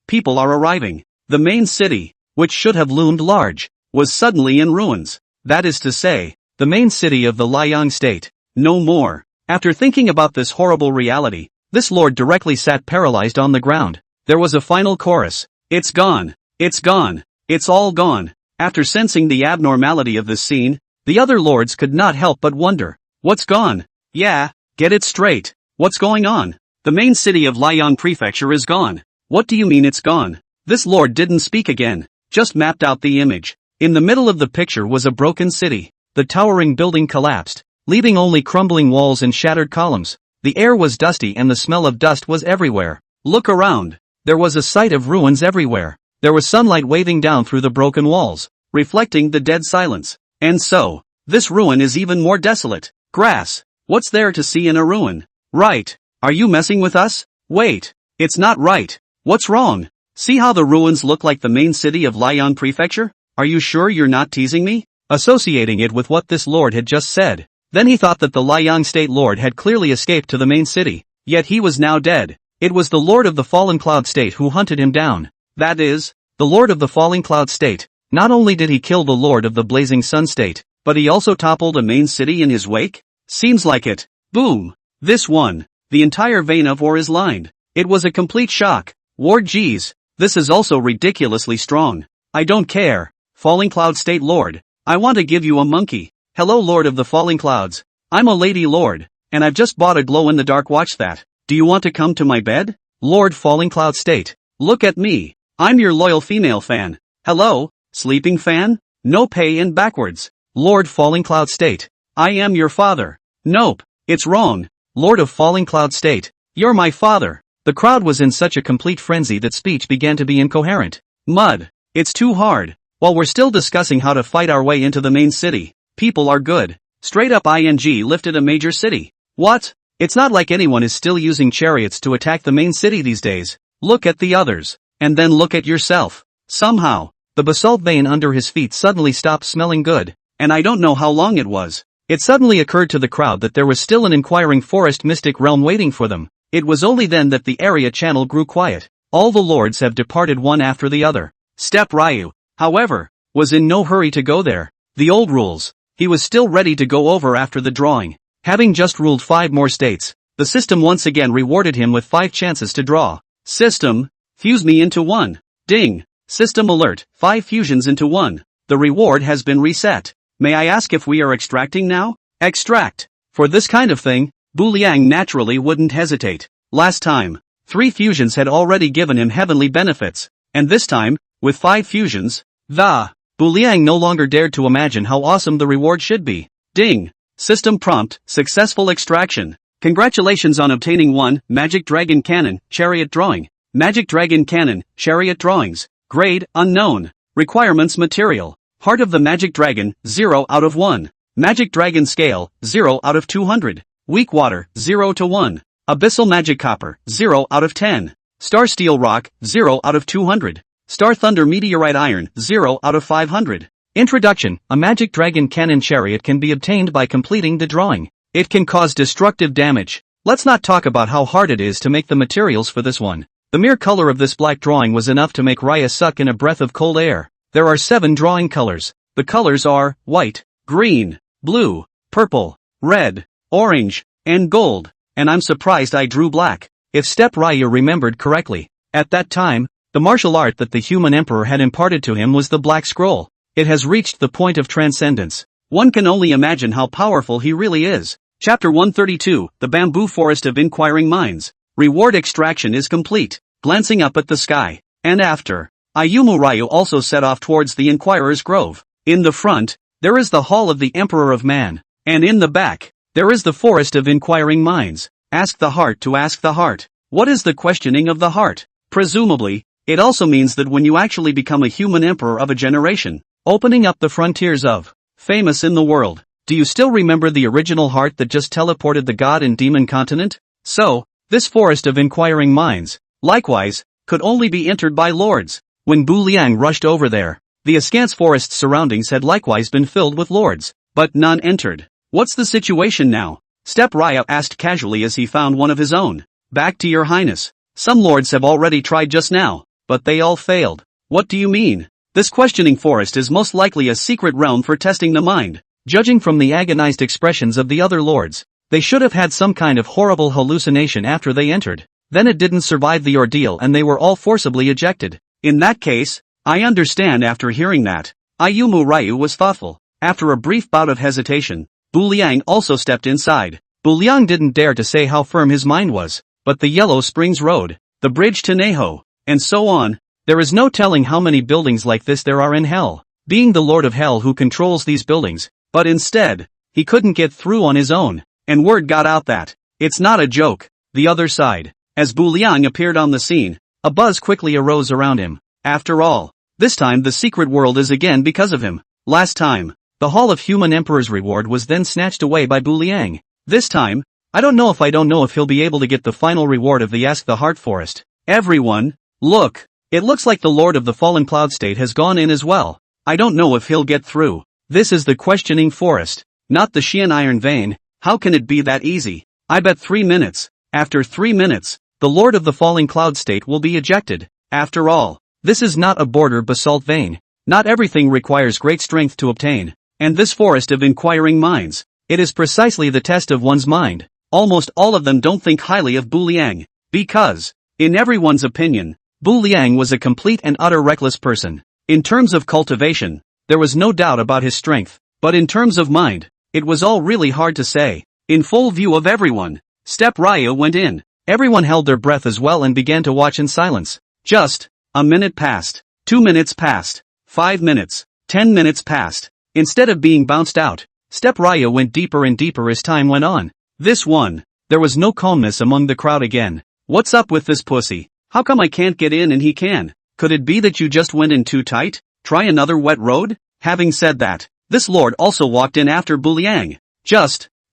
People are arriving. The main city, which should have loomed large, was suddenly in ruins. That is to say, the main city of the Liang state. No more. After thinking about this horrible reality, this lord directly sat paralyzed on the ground. There was a final chorus. It's gone. It's gone. It's all gone. After sensing the abnormality of this scene, the other lords could not help but wonder. What's gone? Yeah, get it straight. What's going on? The main city of Liang Prefecture is gone. What do you mean it's gone? This lord didn't speak again, just mapped out the image. In the middle of the picture was a broken city. The towering building collapsed, leaving only crumbling walls and shattered columns. The air was dusty and the smell of dust was everywhere. Look around. There was a sight of ruins everywhere. There was sunlight waving down through the broken walls, reflecting the dead silence. And so, this ruin is even more desolate. Grass. What's there to see in a ruin? Right. Are you messing with us? Wait. It's not right. What's wrong? See how the ruins look like the main city of Liang Prefecture? Are you sure you're not teasing me? Associating it with what this lord had just said. Then he thought that the Liang state lord had clearly escaped to the main city. Yet he was now dead. It was the lord of the Fallen Cloud State who hunted him down. That is, the lord of the Falling Cloud State. Not only did he kill the lord of the Blazing Sun State, but he also toppled a main city in his wake? Seems like it. Boom. This one. The entire vein of ore is lined. It was a complete shock. Ward geez. This is also ridiculously strong. I don't care. Falling Cloud State Lord. I want to give you a monkey. Hello Lord of the Falling Clouds. I'm a lady lord, and I've just bought a glow-in-the-dark watch that. Do you want to come to my bed? Lord Falling Cloud State. Look at me. I'm your loyal female fan. Hello, sleeping fan? No pay and backwards. Lord Falling Cloud State. I am your father. Nope, it's wrong. Lord of Falling Cloud State. You're my father. The crowd was in such a complete frenzy that speech began to be incoherent. Mud. It's too hard. While we're still discussing how to fight our way into the main city, people are good. Straight up ING lifted a major city. What? It's not like anyone is still using chariots to attack the main city these days. Look at the others. And then look at yourself. Somehow, the basalt vein under his feet suddenly stopped smelling good, and I don't know how long it was. It suddenly occurred to the crowd that there was still an inquiring forest mystic realm waiting for them. It was only then that the area channel grew quiet. All the lords have departed one after the other. Step Ryu, however, was in no hurry to go there. The old rules, he was still ready to go over after the drawing. Having just ruled 5 more states, the system once again rewarded him with 5 chances to draw. System, fuse me into 1. Ding. System alert, 5 fusions into 1. The reward has been reset. May I ask if we are extracting now? Extract. For this kind of thing, Bu Liang naturally wouldn't hesitate. Last time, 3 fusions had already given him heavenly benefits. And this time, with 5 fusions, Bu Liang no longer dared to imagine how awesome the reward should be. Ding. System prompt, successful extraction. Congratulations on obtaining 1, Magic Dragon Cannon, Chariot Drawing. Magic Dragon Cannon, Chariot Drawings. Grade, unknown. Requirements material. Heart of the Magic Dragon, 0 out of 1. Magic Dragon Scale, 0 out of 200. Weak Water, 0 to 1. Abyssal Magic Copper, 0 out of 10. Star Steel Rock, 0 out of 200. Star Thunder Meteorite Iron, 0 out of 500. Introduction: a Magic Dragon Cannon Chariot can be obtained by completing the drawing. It can cause destructive damage. Let's not talk about how hard it is to make the materials for this one. The mere color of this black drawing was enough to make Raya suck in a breath of cold air. There are 7 drawing colors. The colors are white, green, blue, purple, red, orange, and gold. And I'm surprised I drew black. If Step Raya remembered correctly, at that time, the martial art that the human emperor had imparted to him was the Black Scroll. It has reached the point of transcendence. One can only imagine how powerful he really is. Chapter 132, The Bamboo Forest of Inquiring Minds. Reward extraction is complete. Glancing up at the sky. And after, Ayumu Ryu also set off towards the Inquirer's Grove. In the front, there is the Hall of the Emperor of Man. And in the back, there is the Forest of Inquiring Minds. Ask the heart to ask the heart. What is the questioning of the heart? Presumably, it also means that when you actually become a human emperor of a generation, opening up the frontiers of famous in the world. Do you still remember the original heart that just teleported the god and demon continent? So, this Forest of Inquiring Minds, likewise, could only be entered by lords. When Bu Liang rushed over there, the askance forest's surroundings had likewise been filled with lords, but none entered. What's the situation now? Step Raya asked casually as he found one of his own. Back to your highness. Some lords have already tried just now, but they all failed. What do you mean? This questioning forest is most likely a secret realm for testing the mind. Judging from the agonized expressions of the other lords, they should have had some kind of horrible hallucination after they entered. Then it didn't survive the ordeal and they were all forcibly ejected. In that case, I understand. After hearing that, Ayumu Ryu was thoughtful. After a brief bout of hesitation, Bu Liang also stepped inside. Bu Liang didn't dare to say how firm his mind was, but the Yellow Springs Road, the bridge to Neho, and so on, there is no telling how many buildings like this there are in hell. Being the Lord of Hell who controls these buildings, but instead, he couldn't get through on his own, and word got out that it's not a joke. The other side. As Bu Liang appeared on the scene, a buzz quickly arose around him. After all, this time the secret world is again because of him. Last time, the Hall of Human Emperor's reward was then snatched away by Bu Liang. This time, I don't know if he'll be able to get the final reward of the Ask the Heart Forest. Everyone, look! It looks like the Lord of the Fallen Cloud State has gone in as well. I don't know if he'll get through. This is the questioning forest, not the Xian Iron Vein. How can it be that easy? I bet 3 minutes. After 3 minutes, the Lord of the Falling Cloud State will be ejected. After all, this is not a border basalt vein. Not everything requires great strength to obtain. And this Forest of Inquiring Minds, it is precisely the test of one's mind. Almost all of them don't think highly of Bu Liang, because, in everyone's opinion, Bu Liang was a complete and utter reckless person. In terms of cultivation, there was no doubt about his strength, but in terms of mind, it was all really hard to say. In full view of everyone, Step Raya went in. Everyone held their breath as well and began to watch in silence. Just a minute passed, 2 minutes passed, 5 minutes, 10 minutes passed. Instead of being bounced out, Step Raya went deeper and deeper as time went on. This one, there was no calmness among the crowd again. What's up with this pussy? How come I can't get in and he can? Could it be that you just went in too tight? Try another wet road? Having said that, this lord also walked in after Bu Liang.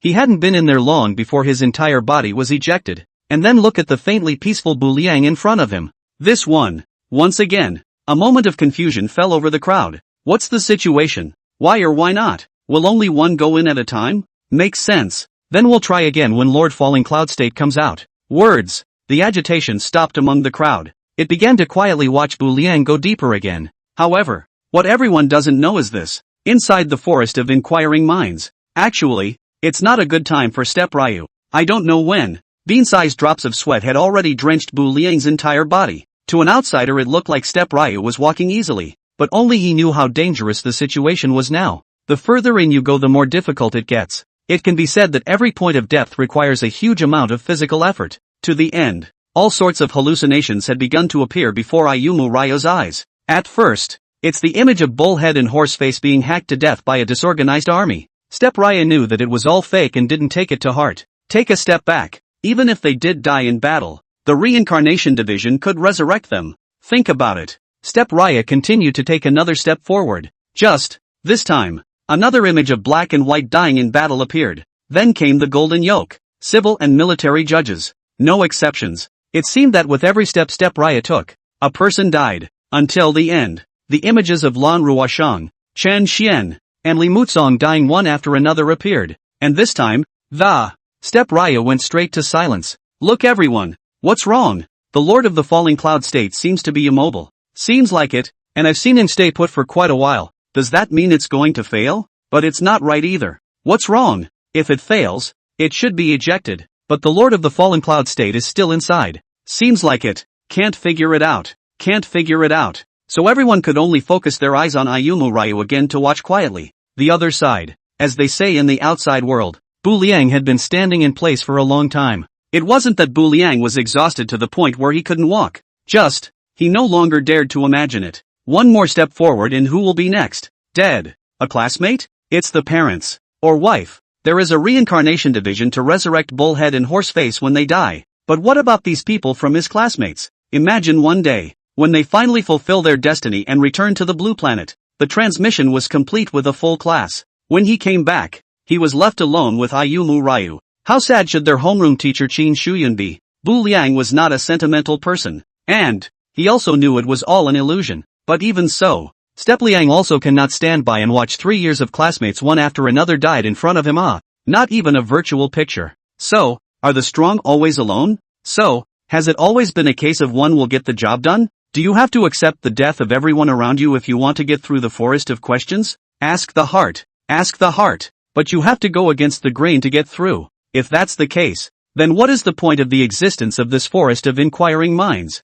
He hadn't been in there long before his entire body was ejected. And then look at the faintly peaceful Bu Liang in front of him. This one, once again, a moment of confusion fell over the crowd. What's the situation? Why or why not? Will only one go in at a time? Makes sense. Then we'll try again when Lord Falling Cloud State comes out. Words. The agitation stopped among the crowd. It began to quietly watch Bu Liang go deeper again. However, what everyone doesn't know is this. Inside the Forest of Inquiring Minds, actually, it's not a good time for Step Ryu. I don't know when. Bean-sized drops of sweat had already drenched Bu Liang's entire body. To an outsider it looked like Step Ryu was walking easily, but only he knew how dangerous the situation was now. The further in you go the more difficult it gets. It can be said that every point of depth requires a huge amount of physical effort. To the end, all sorts of hallucinations had begun to appear before Ayumu Ryu's eyes. At first, it's the image of bullhead and horseface being hacked to death by a disorganized army. Step Ryu knew that it was all fake and didn't take it to heart. Take a step back. Even if they did die in battle, the reincarnation division could resurrect them. Think about it. Step Ryu continued to take another step forward. This time, Another image of black and white dying in battle appeared. Then came the golden yoke. Civil and military judges. No exceptions. It seemed that with every step Raya took, a person died. Until the end. The images of Lan Ruoshang, Chen Xian, and Li Muzong dying one after another appeared. And this time, the Raya went straight to silence. Look everyone. What's wrong? The Lord of the Falling Cloud State seems to be immobile. Seems like it, and I've seen him stay put for quite a while. Does that mean it's going to fail? But it's not right either. What's wrong? If it fails, it should be ejected. But the Lord of the Fallen Cloud State is still inside. Seems like it. Can't figure it out. So everyone could only focus their eyes on Ayumu Ryu again to watch quietly. The other side. As they say in the outside world, Bu Liang had been standing in place for a long time. It wasn't that Bu Liang was exhausted to the point where he couldn't walk. Just, he no longer dared to imagine it. One more step forward and who will be next? Dead. A classmate? It's the parents. Or wife. There is a reincarnation division to resurrect Bullhead and Horseface when they die. But what about these people from his classmates? Imagine one day, when they finally fulfill their destiny and return to the blue planet. The transmission was complete with a full class. When he came back, he was left alone with Ayumu Ryu. How sad should their homeroom teacher Qin Shuyun be? Bu Liang was not a sentimental person. And, he also knew it was all an illusion. But even so, Liang also cannot stand by and watch 3 years of classmates one after another died in front of him. Not even a virtual picture. So, are the strong always alone? So, has it always been a case of one will get the job done? Do you have to accept the death of everyone around you if you want to get through the forest of questions? Ask the heart. But you have to go against the grain to get through. If that's the case, then what is the point of the existence of this forest of inquiring minds?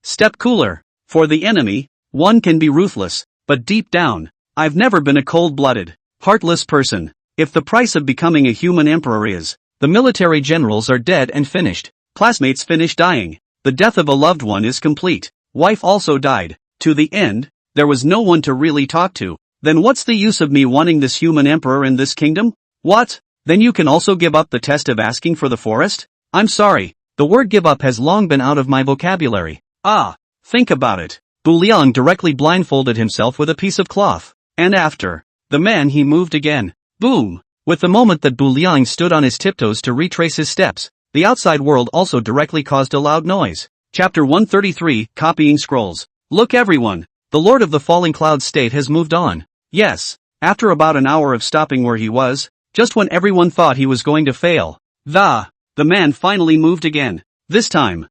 Step cooler. For the enemy, one can be ruthless, but deep down, I've never been a cold-blooded, heartless person. If the price of becoming a human emperor is, the military generals are dead and finished, classmates finish dying, the death of a loved one is complete, wife also died, to the end, there was no one to really talk to, then what's the use of me wanting this human emperor in this kingdom? What? Then you can also give up the test of asking for the forest? I'm sorry, the word give up has long been out of my vocabulary. Think about it. Bu Liang directly blindfolded himself with a piece of cloth. And after the man he moved again. Boom! With the moment that Bu Liang stood on his tiptoes to retrace his steps, the outside world also directly caused a loud noise. Chapter 133, Copying Scrolls. Look everyone, the Lord of the Falling Cloud State has moved on. Yes, after about an hour of stopping where he was, just when everyone thought he was going to fail, the man finally moved again. This time,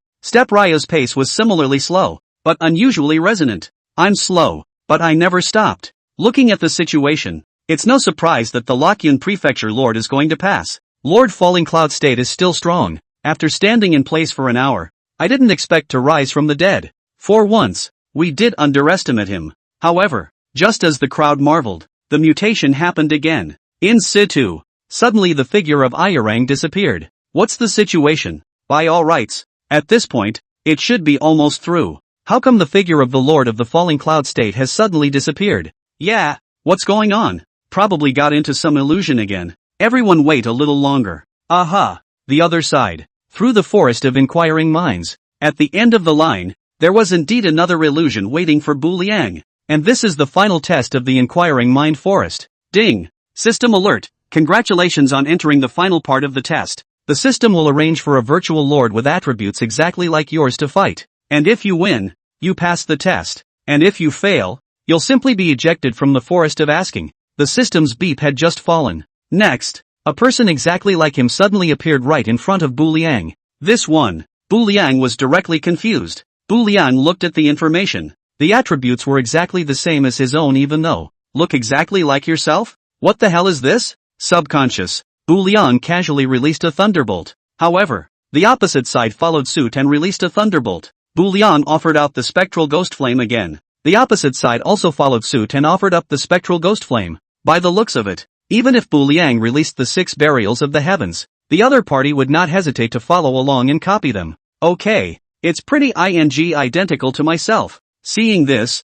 Raya's pace was similarly slow, but unusually resonant. I'm slow, but I never stopped. Looking at the situation, it's no surprise that the Lokyun Prefecture Lord is going to pass. Lord Falling Cloud State is still strong. After standing in place for an hour, I didn't expect to rise from the dead. For once, we did underestimate him. However, just as the crowd marveled, the mutation happened again. In situ, suddenly the figure of Ayurang disappeared. What's the situation? By all rights, at this point, it should be almost through. How come the figure of the Lord of the Falling Cloud State has suddenly disappeared? Yeah, what's going on? Probably got into some illusion again. Everyone wait a little longer. Aha! The other side. Through the forest of inquiring minds. At the end of the line, there was indeed another illusion waiting for Bu Liang. And this is the final test of the inquiring mind forest. Ding! System alert! Congratulations on entering the final part of the test. The system will arrange for a virtual lord with attributes exactly like yours to fight. And if you win, you pass the test. And if you fail, you'll simply be ejected from the forest of asking. The system's beep had just fallen. Next, a person exactly like him suddenly appeared right in front of Bu Liang. This one. Bu Liang was directly confused. Bu Liang looked at the information. The attributes were exactly the same as his own even though, look exactly like yourself? What the hell is this? Subconscious. Bu Liang casually released a thunderbolt. However, the opposite side followed suit and released a thunderbolt. Bu Liang offered out the spectral ghost flame again. The opposite side also followed suit and offered up the spectral ghost flame. By the looks of it, even if Bu Liang released the 6 burials of the heavens, the other party would not hesitate to follow along and copy them. Okay, it's pretty identical to myself. Seeing this,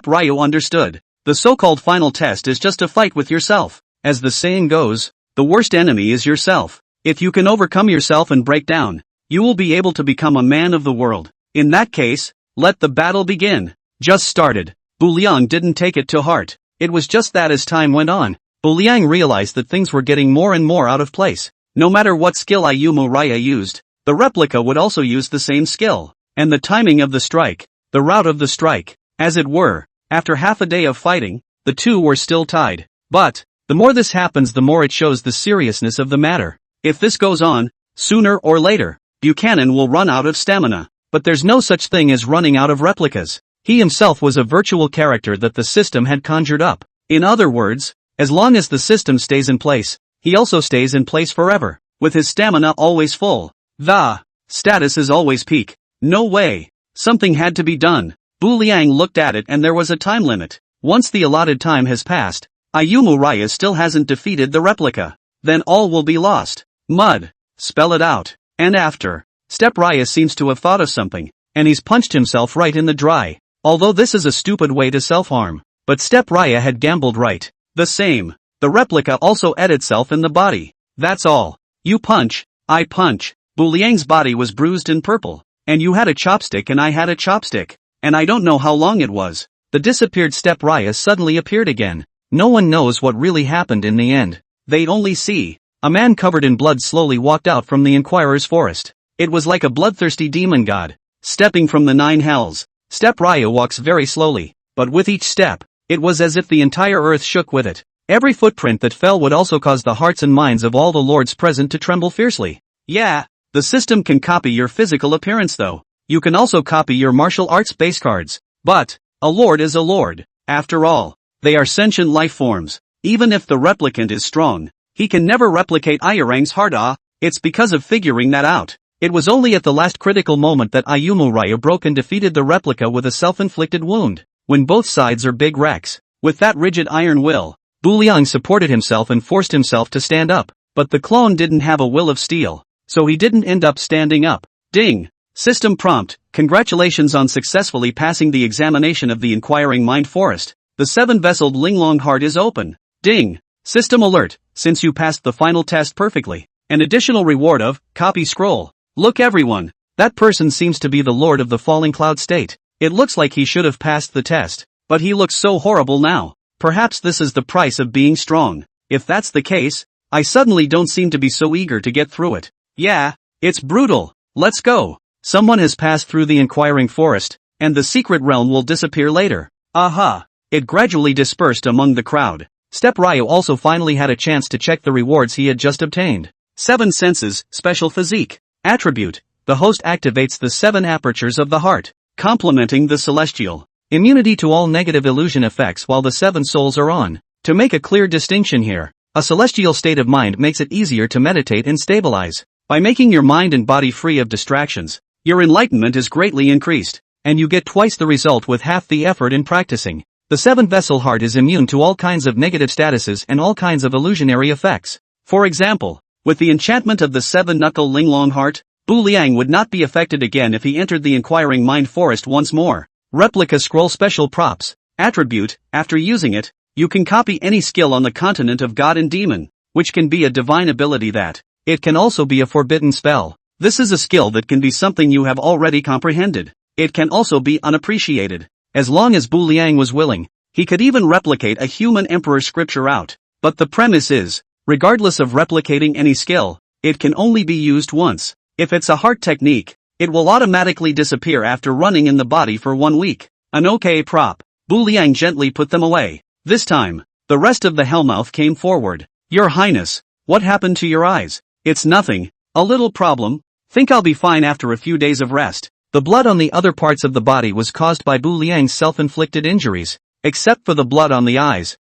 Ryu understood. The so-called final test is just a fight with yourself. As the saying goes, the worst enemy is yourself. If you can overcome yourself and break down, you will be able to become a man of the world. In that case, let the battle begin. Just started. Bu Liang didn't take it to heart. It was just that as time went on, Bu Liang realized that things were getting more and more out of place. No matter what skill Ayumu Raya used, the replica would also use the same skill. And the timing of the strike, the route of the strike, as it were, after half a day of fighting, the two were still tied. But, the more this happens, the more it shows the seriousness of the matter. If this goes on, sooner or later, Buchanan will run out of stamina. But there's no such thing as running out of replicas. He himself was a virtual character that the system had conjured up. In other words, as long as the system stays in place, he also stays in place forever, with his stamina always full. The status is always peak. No way. Something had to be done. Bu Liang looked at it and there was a time limit. Once the allotted time has passed, Ayumu Raya still hasn't defeated the replica. Then all will be lost. Mud. Spell it out. And after. Step Raya seems to have thought of something, and he's punched himself right in the dry. Although this is a stupid way to self-harm, but Step Raya had gambled right. The same. The replica also ate itself in the body. That's all. You punch, I punch. Bu Liang's body was bruised and purple. And you had a chopstick and I had a chopstick. And I don't know how long it was. The disappeared Step Raya suddenly appeared again. No one knows what really happened in the end. They'd only see. A man covered in blood slowly walked out from the Inquirer's forest. It was like a bloodthirsty demon god, stepping from the 9 hells. Step Raya walks very slowly, but with each step, it was as if the entire earth shook with it. Every footprint that fell would also cause the hearts and minds of all the lords present to tremble fiercely. Yeah, the system can copy your physical appearance though. You can also copy your martial arts base cards. But, a lord is a lord. After all, they are sentient life forms. Even if the replicant is strong, he can never replicate Ayurang's heart. It's because of figuring that out. It was only at the last critical moment that Ayumu Raya broke and defeated the replica with a self-inflicted wound. When both sides are big wrecks. With that rigid iron will, Bu Liang supported himself and forced himself to stand up. But the clone didn't have a will of steel, so he didn't end up standing up. Ding! System prompt, congratulations on successfully passing the examination of the Inquiring Mind Forest. The 7-vesseled Linglong heart is open. Ding! System alert, since you passed the final test perfectly. An additional reward of, copy scroll. Look everyone, that person seems to be the Lord of the Falling Cloud State. It looks like he should have passed the test, but he looks so horrible now. Perhaps this is the price of being strong. If that's the case, I suddenly don't seem to be so eager to get through it. Yeah, it's brutal. Let's go. Someone has passed through the Inquiring Forest, and the secret realm will disappear later. Aha! It gradually dispersed among the crowd. Step Raya also finally had a chance to check the rewards he had just obtained. 7 senses, special physique. Attribute, the host activates the 7 apertures of the heart, complementing the celestial. Immunity to all negative illusion effects while the 7 souls are on. To make a clear distinction here, a celestial state of mind makes it easier to meditate and stabilize. By making your mind and body free of distractions, your enlightenment is greatly increased, and you get twice the result with half the effort in practicing. The 7-vessel heart is immune to all kinds of negative statuses and all kinds of illusionary effects. For example, with the enchantment of the 7-knuckle Linglong heart, Bu Liang would not be affected again if he entered the Inquiring Mind Forest once more. Replica scroll special props. Attribute, after using it, you can copy any skill on the continent of God and Demon, which can be a divine ability that. It can also be a forbidden spell. This is a skill that can be something you have already comprehended. It can also be unappreciated. As long as Bu Liang was willing, he could even replicate a human emperor scripture out. But the premise is, regardless of replicating any skill, it can only be used once. If it's a heart technique, it will automatically disappear after running in the body for 1 week. An okay prop. Bu Liang gently put them away. This time, the rest of the Hellmouth came forward. Your Highness, what happened to your eyes? It's nothing. A little problem. Think I'll be fine after a few days of rest. The blood on the other parts of the body was caused by Bu Liang's self-inflicted injuries, except for the blood on the eyes.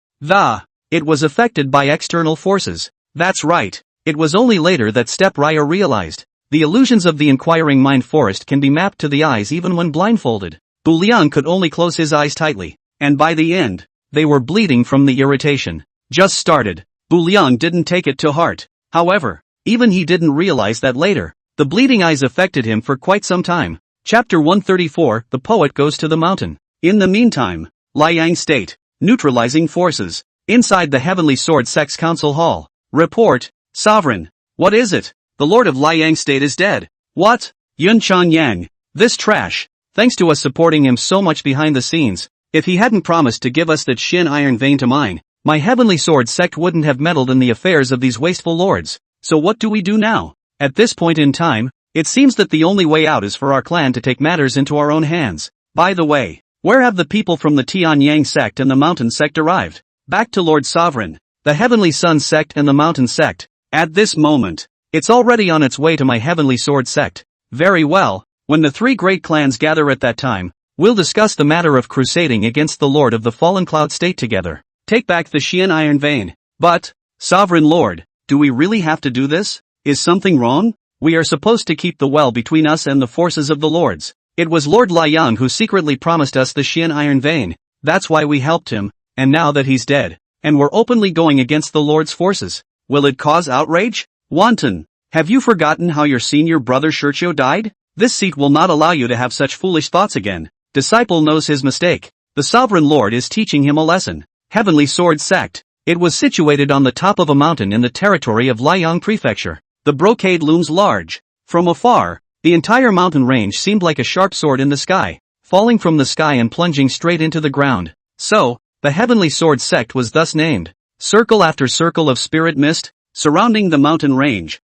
It was affected by external forces. That's right. It was only later that Step Raya realized. The illusions of the Inquiring Mind Forest can be mapped to the eyes even when blindfolded. Bu Liang could only close his eyes tightly, and by the end, they were bleeding from the irritation. Just started. Bu Liang didn't take it to heart. However, even he didn't realize that later, the bleeding eyes affected him for quite some time. Chapter 134, The Poet Goes to the Mountain. In the meantime, Liang State, neutralizing forces. Inside the Heavenly Sword Sex Council Hall. Report, Sovereign. What is it? The Lord of Liang State is dead. What? Yun Yang. This trash. Thanks to us supporting him so much behind the scenes, If he hadn't promised to give us that Qin iron vein to mine, my heavenly sword sect wouldn't have meddled in the affairs of these wasteful lords. So what do we do now? At this point in time, it seems that the only way out is for our clan to take matters into our own hands. By the way, where have the people from the Tianyang sect and the Mountain sect arrived? Back to Lord Sovereign, the Heavenly Sun sect and the Mountain sect. At this moment, it's already on its way to my Heavenly Sword sect. Very well, when the three great clans gather at that time, we'll discuss the matter of crusading against the Lord of the Fallen Cloud State together. Take back the Qian Iron Vein. But, Sovereign Lord, do we really have to do this? Is something wrong? We are supposed to keep the well between us and the forces of the lords. It was Lord Liang who secretly promised us the Qian Iron Vein. That's why we helped him, and now that he's dead, and we're openly going against the Lord's forces, will it cause outrage? Wanton, have you forgotten how your senior brother Shurchio died? This seat will not allow you to have such foolish thoughts again. Disciple knows his mistake. The Sovereign Lord is teaching him a lesson. Heavenly Sword Sect. It was situated on the top of a mountain in the territory of Liang Prefecture. The brocade looms large. From afar, the entire mountain range seemed like a sharp sword in the sky, falling from the sky and plunging straight into the ground. So, the Heavenly Sword Sect was thus named. Circle after circle of spirit mist, surrounding the mountain range.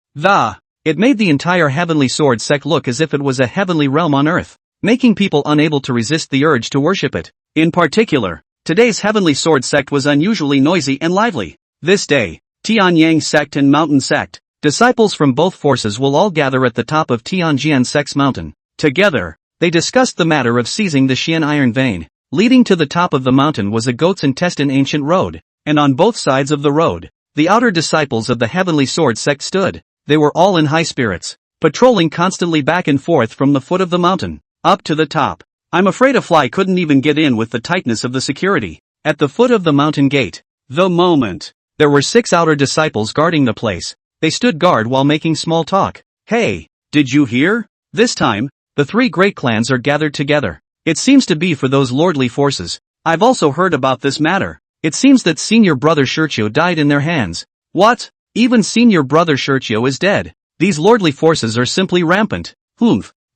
It made the entire Heavenly Sword Sect look as if it was a heavenly realm on earth, making people unable to resist the urge to worship it. In particular, today's Heavenly Sword Sect was unusually noisy and lively. This day, Tianyang Sect and Mountain Sect, disciples from both forces will all gather at the top of Tianjian Sect's mountain. Together, they discussed the matter of seizing the Qian Iron Vein. Leading to the top of the mountain was a goat's intestine ancient road, and on both sides of the road, the outer disciples of the Heavenly Sword Sect stood. They were all in high spirits, patrolling constantly back and forth from the foot of the mountain, up to the top. I'm afraid a fly couldn't even get in with the tightness of the security. At the foot of the mountain gate, the moment, there were 6 outer disciples guarding the place. They stood guard while making small talk. Hey, did you hear? This time, the 3 great clans are gathered together. It seems to be for those lordly forces. I've also heard about this matter. It seems that senior brother Shurchio died in their hands. What? Even senior brother Shurchio is dead. These lordly forces are simply rampant.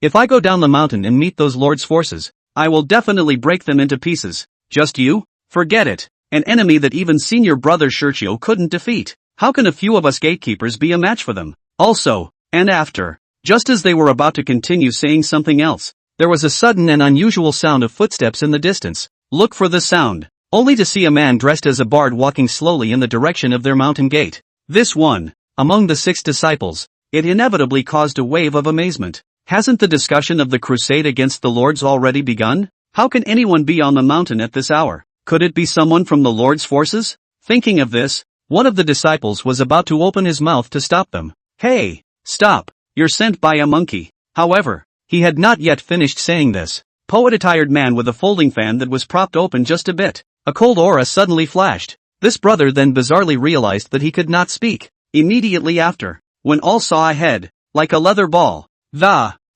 If I go down the mountain and meet those lords' forces, I will definitely break them into pieces. Just you? Forget it. An enemy that even senior brother Shurchio couldn't defeat. How can a few of us gatekeepers be a match for them? Also, and after, just as they were about to continue saying something else, there was a sudden and unusual sound of footsteps in the distance. Look for the sound, only to see a man dressed as a bard walking slowly in the direction of their mountain gate. This one, among the 6 disciples, it inevitably caused a wave of amazement. Hasn't the discussion of the crusade against the lords already begun? How can anyone be on the mountain at this hour? Could it be someone from the lord's forces? Thinking of this, one of the disciples was about to open his mouth to stop them. Hey, stop, you're sent by a monkey. However, he had not yet finished saying this. Poet-attired man with a folding fan that was propped open just a bit. A cold aura suddenly flashed. This brother then bizarrely realized that he could not speak. Immediately after, when all saw a head, like a leather ball,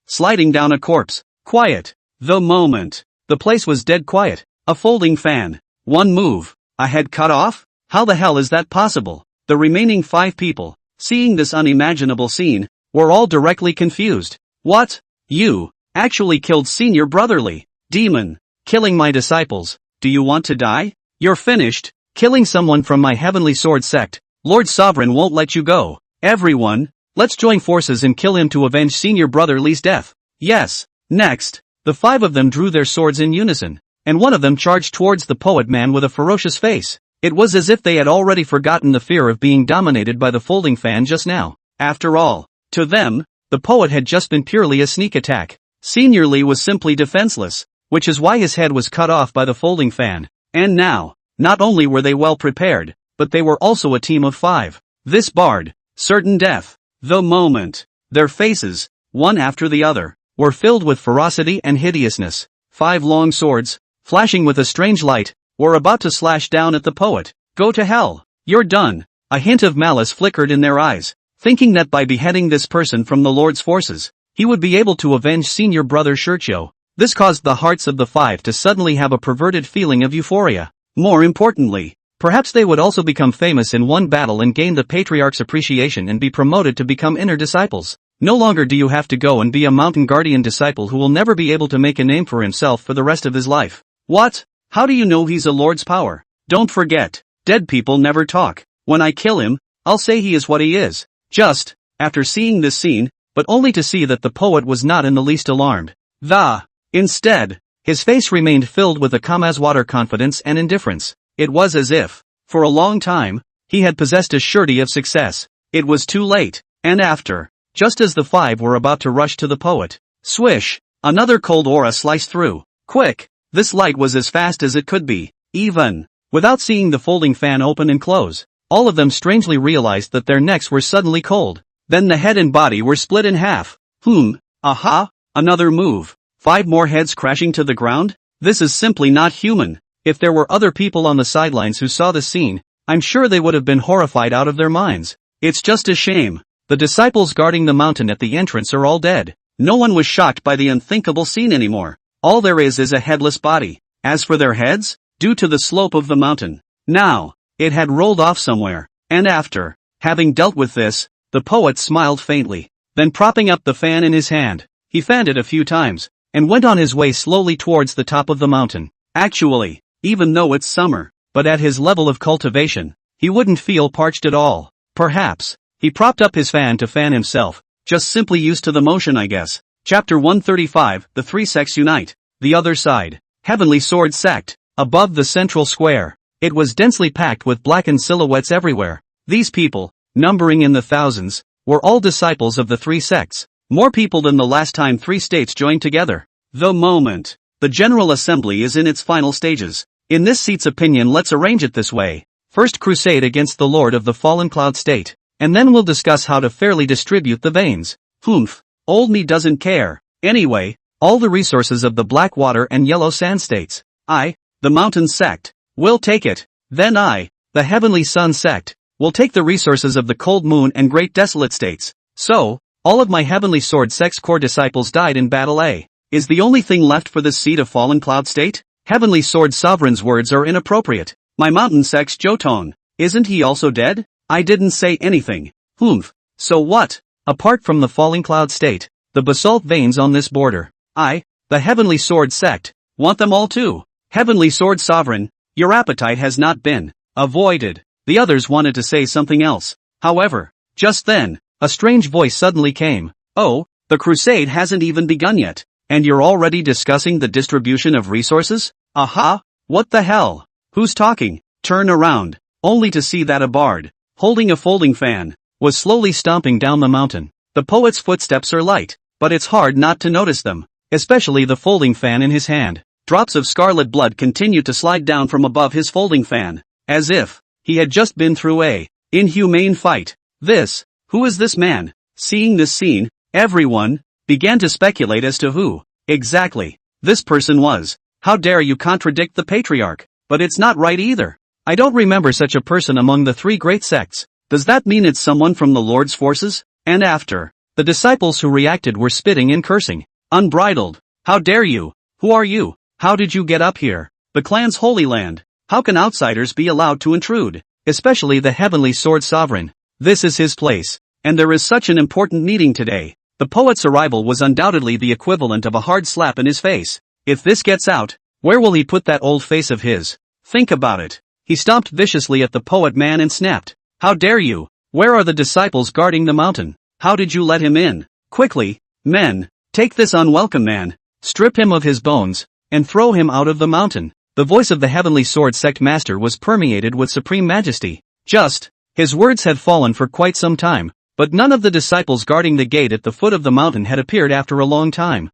sliding down a corpse. Quiet. The moment. The place was dead quiet. A folding fan. One move. A head cut off? How the hell is that possible? The remaining 5 people, seeing this unimaginable scene, were all directly confused. What? You actually killed senior brotherly demon, killing my disciples. Do you want to die? You're finished. Killing someone from my Heavenly Sword Sect. Lord Sovereign won't let you go. Everyone, let's join forces and kill him to avenge senior brother Li's death. Yes. Next, the 5 of them drew their swords in unison, and one of them charged towards the poet man with a ferocious face. It was as if they had already forgotten the fear of being dominated by the folding fan just now. After all, to them, the poet had just been purely a sneak attack. Senior Li was simply defenseless, which is why his head was cut off by the folding fan. And now, not only were they well prepared, but they were also a team of 5. This bard, certain death. The moment, their faces, one after the other, were filled with ferocity and hideousness. 5 long swords, flashing with a strange light, were about to slash down at the poet. Go to hell. You're done. A hint of malice flickered in their eyes, thinking that by beheading this person from the Lord's forces, he would be able to avenge senior brother Shurchio. This caused the hearts of the 5 to suddenly have a perverted feeling of euphoria. More importantly, perhaps they would also become famous in one battle and gain the patriarch's appreciation and be promoted to become inner disciples. No longer do you have to go and be a mountain guardian disciple who will never be able to make a name for himself for the rest of his life. What? How do you know he's a lord's power? Don't forget, dead people never talk. When I kill him, I'll say he is what he is. Just, after seeing this scene, but only to see that the poet was not in the least alarmed. Instead, his face remained filled with a Kamazwater confidence and indifference. It was as if, for a long time, he had possessed a surety of success. It was too late, and after, just as the five were about to rush to the poet, swish, another cold aura sliced through. Quick! This light was as fast as it could be. Even without seeing the folding fan open and close, all of them strangely realized that their necks were suddenly cold. Then the head and body were split in half. Aha! Another move. 5 more heads crashing to the ground? This is simply not human. If there were other people on the sidelines who saw the scene, I'm sure they would have been horrified out of their minds. It's just a shame. The disciples guarding the mountain at the entrance are all dead. No one was shocked by the unthinkable scene anymore. All there is a headless body. As for their heads, due to the slope of the mountain, now, it had rolled off somewhere. And after having dealt with this, the poet smiled faintly. Then propping up the fan in his hand, he fanned it a few times, and went on his way slowly towards the top of the mountain. Actually, even though it's summer, but at his level of cultivation, he wouldn't feel parched at all. Perhaps, he propped up his fan to fan himself, just simply used to the motion I guess. Chapter 135, The Three Sects Unite. The Other Side. Heavenly Sword Sect. Above the central square, it was densely packed with blackened silhouettes everywhere. These people, numbering in the thousands, were all disciples of the three sects. More people than the last time 3 states joined together. The General Assembly is in its final stages. In this seat's opinion, let's arrange it this way. First crusade against the Lord of the Fallen Cloud State, and then we'll discuss how to fairly distribute the veins. Old me doesn't care. Anyway, all the resources of the Blackwater and Yellow Sand States. The Mountain Sect, will take it. Then the Heavenly Sun Sect, will take the resources of the Cold Moon and Great Desolate States. So, all of my Heavenly Sword Sect's core disciples died in battle. Is the only thing left for this seat of Fallen Cloud State? Heavenly Sword Sovereign's words are inappropriate. My Mountain Sect's Jotone, isn't he also dead? I didn't say anything. So what? Apart from the Falling Cloud State, the basalt veins on this border, the Heavenly Sword Sect, want them all too. Heavenly Sword Sovereign, your appetite has not been avoided. The others wanted to say something else. However, just then, a strange voice suddenly came. Oh, the crusade hasn't even begun yet, and you're already discussing the distribution of resources? Aha! What the hell? Who's talking? Turn around, only to see that a bard, holding a folding fan, was slowly stomping down the mountain. The poet's footsteps are light, but it's hard not to notice them, especially the folding fan in his hand. Drops of scarlet blood continued to slide down from above his folding fan, as if he had just been through a inhumane fight. Who is this man? Seeing this scene, everyone began to speculate as to who exactly this person was. How dare you contradict the patriarch? But it's not right either. I don't remember such a person among the 3 great sects. Does that mean it's someone from the Lord's forces? And after, the disciples who reacted were spitting and cursing. Unbridled. How dare you? Who are you? How did you get up here? The clan's holy land. How can outsiders be allowed to intrude? Especially the Heavenly Sword Sovereign. This is his place, and there is such an important meeting today. The poet's arrival was undoubtedly the equivalent of a hard slap in his face. If this gets out, where will he put that old face of his? Think about it. He stomped viciously at the poet man and snapped. How dare you? Where are the disciples guarding the mountain? How did you let him in? Quickly, men, take this unwelcome man, strip him of his bones, and throw him out of the mountain. The voice of the Heavenly Sword Sect Master was permeated with supreme majesty. His words had fallen for quite some time, but none of the disciples guarding the gate at the foot of the mountain had appeared after a long time.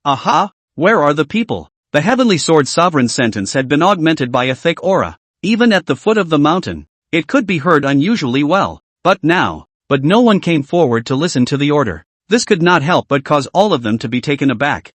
Aha! Where are the people? The Heavenly Sword Sovereign's sentence had been augmented by a thick aura. Even at the foot of the mountain, it could be heard unusually well. But no one came forward to listen to the order. This could not help but cause all of them to be taken aback.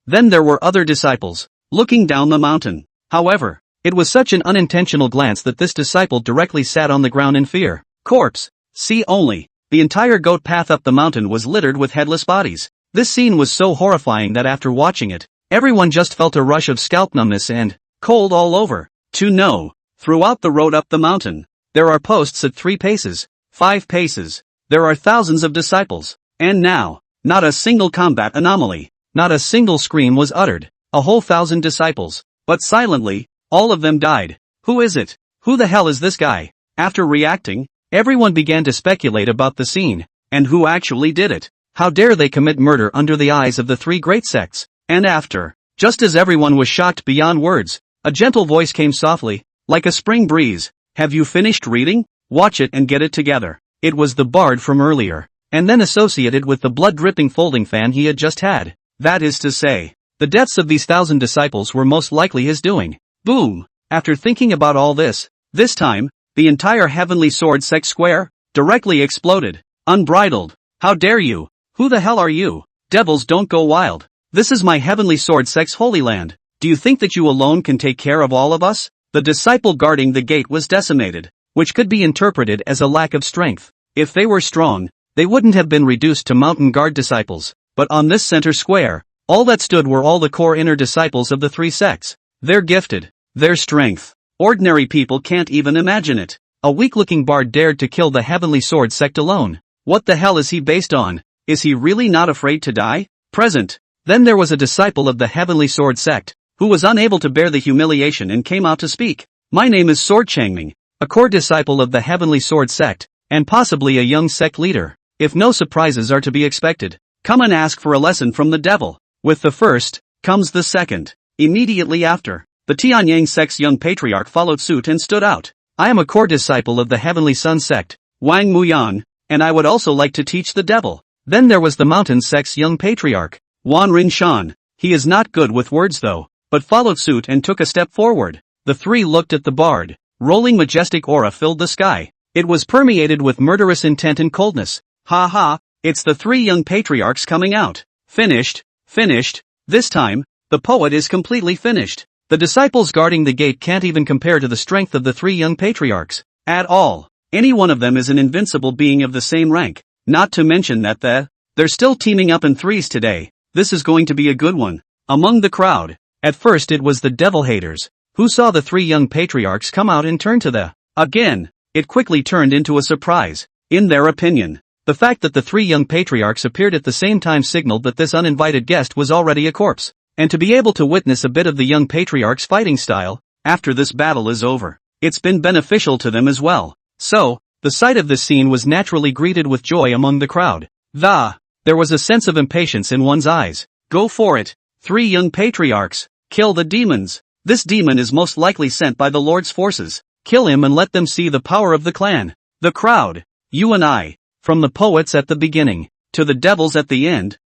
Then there were other disciples, looking down the mountain. However, it was such an unintentional glance that this disciple directly sat on the ground in fear. Corpse. See only. The entire goat path up the mountain was littered with headless bodies. This scene was so horrifying that after watching it, everyone just felt a rush of scalp numbness and cold all over. Throughout the road up the mountain, there are posts at 3 paces, 5 paces. There are thousands of disciples. And now, not a single combat anomaly. Not a single scream was uttered. A whole 1,000 disciples. But silently, all of them died. Who is it? Who the hell is this guy? After reacting, everyone began to speculate about the scene, and who actually did it. How dare they commit murder under the eyes of the three great sects? And after, just as everyone was shocked beyond words, a gentle voice came softly, like a spring breeze. Have you finished reading? Watch it and get it together. It was the bard from earlier, and then associated with the blood-dripping folding fan he had just had. That is to say, the deaths of these 1,000 disciples were most likely his doing. Boom! After thinking about all this time, the entire Heavenly Sword Sect square directly exploded. Unbridled. How dare you? Who the hell are you? Devils don't go wild. This is my Heavenly Sword Sect's holy land. Do you think that you alone can take care of all of us? The disciple guarding the gate was decimated, which could be interpreted as a lack of strength. If they were strong, they wouldn't have been reduced to mountain guard disciples. But on this center square, all that stood were all the core inner disciples of the three sects. They're gifted. Their strength. Ordinary people can't even imagine it. A weak-looking bard dared to kill the Heavenly Sword Sect alone. What the hell is he based on? Is he really not afraid to die? Present. Then there was a disciple of the Heavenly Sword Sect, who was unable to bear the humiliation and came out to speak. My name is Sword Changming, a core disciple of the Heavenly Sword Sect, and possibly a young sect leader. If no surprises are to be expected, come and ask for a lesson from the devil. With the first, comes the second. Immediately after, the Tianyang sect's young patriarch followed suit and stood out. I am a core disciple of the Heavenly Sun sect, Wang Muyang, and I would also like to teach the devil. Then there was the Mountain sect's young patriarch, Wan Rinshan. He is not good with words though, but followed suit and took a step forward. The three looked at the bard. Rolling majestic aura filled the sky. It was permeated with murderous intent and coldness. Ha ha, it's the three young patriarchs coming out. Finished. This time, the poet is completely finished. The disciples guarding the gate can't even compare to the strength of the three young patriarchs. At all. Any one of them is an invincible being of the same rank. Not to mention that they're still teaming up in threes today. This is going to be a good one. Among the crowd, at first it was the devil haters, who saw the three young patriarchs come out and turn to the again. It quickly turned into a surprise. In their opinion, the fact that the three young patriarchs appeared at the same time signaled that this uninvited guest was already a corpse. And to be able to witness a bit of the young patriarch's fighting style, after this battle is over, it's been beneficial to them as well. So, the sight of this scene was naturally greeted with joy among the crowd. There was a sense of impatience in one's eyes. Go for it. Three young patriarchs. Kill the demons. This demon is most likely sent by the Lord's forces. Kill him and let them see the power of the clan. The crowd. You and I. From the poets at the beginning, to the devils at the end.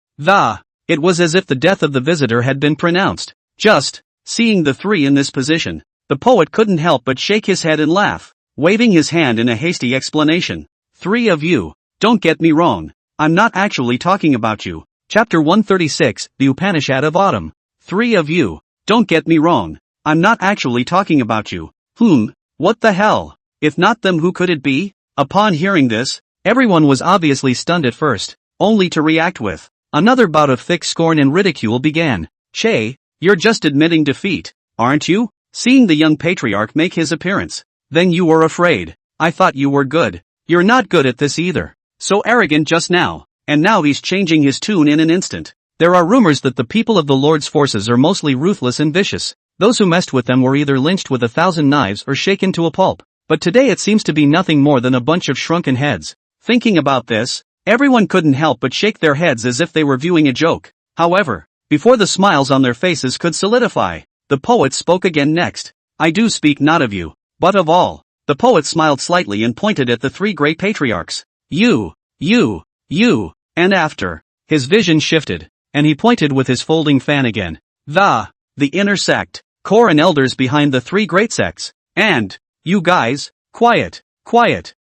It was as if the death of the visitor had been pronounced. Just, seeing the three in this position, the poet couldn't help but shake his head and laugh, waving his hand in a hasty explanation. Three of you. Don't get me wrong. I'm not actually talking about you. Chapter 136, The Upanishad of Autumn. Three of you. Don't get me wrong. I'm not actually talking about you. What the hell? If not them, who could it be? Upon hearing this, everyone was obviously stunned at first, only to react with another bout of thick scorn and ridicule began. Che, you're just admitting defeat, aren't you? Seeing the young patriarch make his appearance. Then you were afraid. I thought you were good. You're not good at this either. So arrogant just now, and now he's changing his tune in an instant. There are rumors that the people of the Lord's forces are mostly ruthless and vicious. Those who messed with them were either lynched with 1,000 knives or shaken to a pulp. But today it seems to be nothing more than a bunch of shrunken heads. Thinking about this, everyone couldn't help but shake their heads as if they were viewing a joke. However, before the smiles on their faces could solidify, the poet spoke again next. I do speak not of you, but of all. The poet smiled slightly and pointed at the three great patriarchs. You, and after, his vision shifted, and he pointed with his folding fan again. The inner sect, core and elders behind the three great sects, and, you guys, quiet.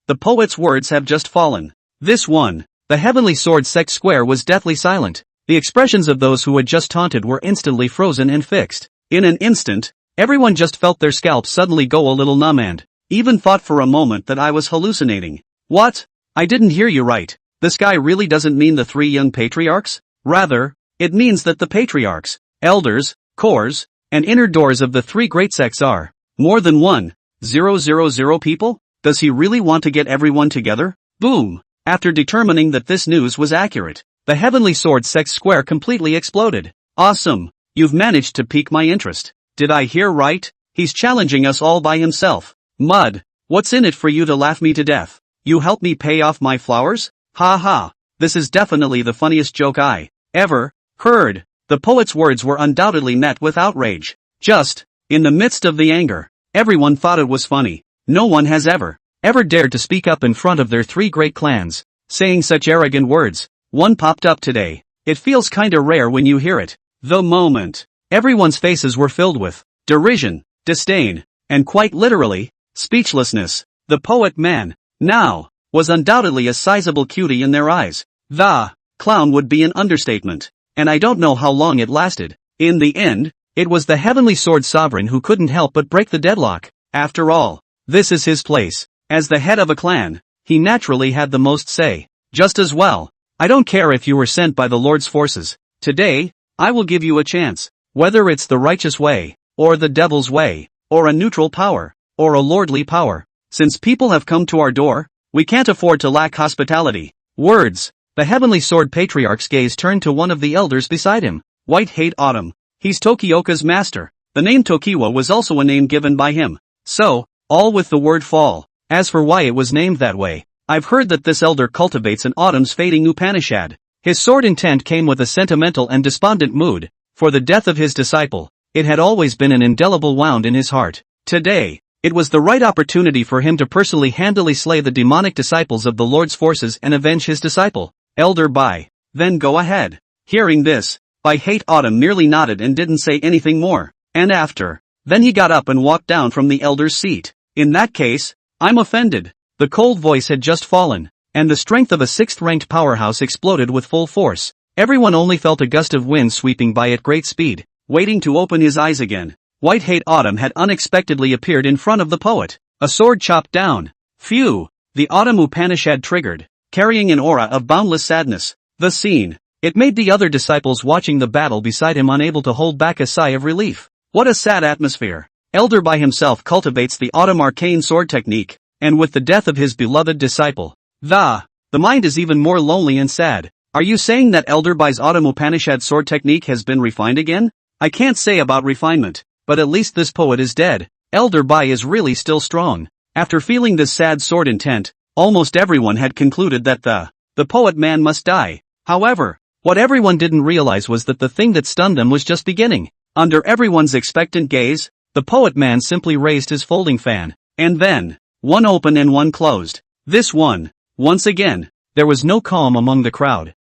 The poet's words have just fallen. This one, the Heavenly Sword Sect square was deathly silent. The expressions of those who had just taunted were instantly frozen and fixed. In an instant, everyone just felt their scalps suddenly go a little numb and even thought for a moment that I was hallucinating. What? I didn't hear you right. This guy really doesn't mean the three young patriarchs? Rather, it means that the patriarchs, elders, cores, and inner doors of the three great sects are more than 1,000 people? Does he really want to get everyone together? Boom! After determining that this news was accurate, the Heavenly Sword Sect square completely exploded. Awesome! You've managed to pique my interest. Did I hear right? He's challenging us all by himself. Mud. What's in it for you to laugh me to death? You help me pay off my flowers? Ha ha. This is definitely the funniest joke I ever heard. The poet's words were undoubtedly met with outrage. Just, in the midst of the anger, everyone thought it was funny. No one has ever dared to speak up in front of their three great clans, saying such arrogant words. One popped up today. It feels kinda rare when you hear it. The moment. Everyone's faces were filled with derision, disdain, and quite literally, speechlessness. The poet man, now, was undoubtedly a sizable cutie in their eyes. The clown would be an understatement. And I don't know how long it lasted. In the end, it was the Heavenly Sword Sovereign who couldn't help but break the deadlock. After all, this is his place. As the head of a clan, he naturally had the most say. Just as well. I don't care if you were sent by the Lord's forces. Today, I will give you a chance. Whether it's the righteous way, or the devil's way, or a neutral power, or a lordly power. Since people have come to our door, we can't afford to lack hospitality. Words. The Heavenly Sword Patriarch's gaze turned to one of the elders beside him. White Hate Autumn. He's Tokioka's master. The name Tokiwa was also a name given by him. So, all with the word fall. As for why it was named that way, I've heard that this elder cultivates an autumn's fading Upanishad. His sword intent came with a sentimental and despondent mood. For the death of his disciple, it had always been an indelible wound in his heart. Today, it was the right opportunity for him to personally handily slay the demonic disciples of the Lord's forces and avenge his disciple. Elder Bai. Then go ahead. Hearing this, Bai Hate Autumn merely nodded and didn't say anything more. And after. Then he got up and walked down from the elder's seat. In that case, I'm offended. The cold voice had just fallen, and the strength of a sixth-ranked powerhouse exploded with full force. Everyone only felt a gust of wind sweeping by at great speed, waiting to open his eyes again. White Hate Autumn had unexpectedly appeared in front of the poet, a sword chopped down. Phew! The Autumn Upanishad triggered, carrying an aura of boundless sadness. The scene. It made the other disciples watching the battle beside him unable to hold back a sigh of relief. What a sad atmosphere. Elder Bai himself cultivates the Autumn arcane sword technique, and with the death of his beloved disciple, the mind is even more lonely and sad. Are you saying that Elder Bai's Autumn Upanishad sword technique has been refined again? I can't say about refinement, but at least this poet is dead. Elder Bai is really still strong. After feeling this sad sword intent, almost everyone had concluded that the poet man must die. However, what everyone didn't realize was that the thing that stunned them was just beginning. Under everyone's expectant gaze, the poet man simply raised his folding fan, and then, one open and one closed. This one. Once again, there was no calm among the crowd.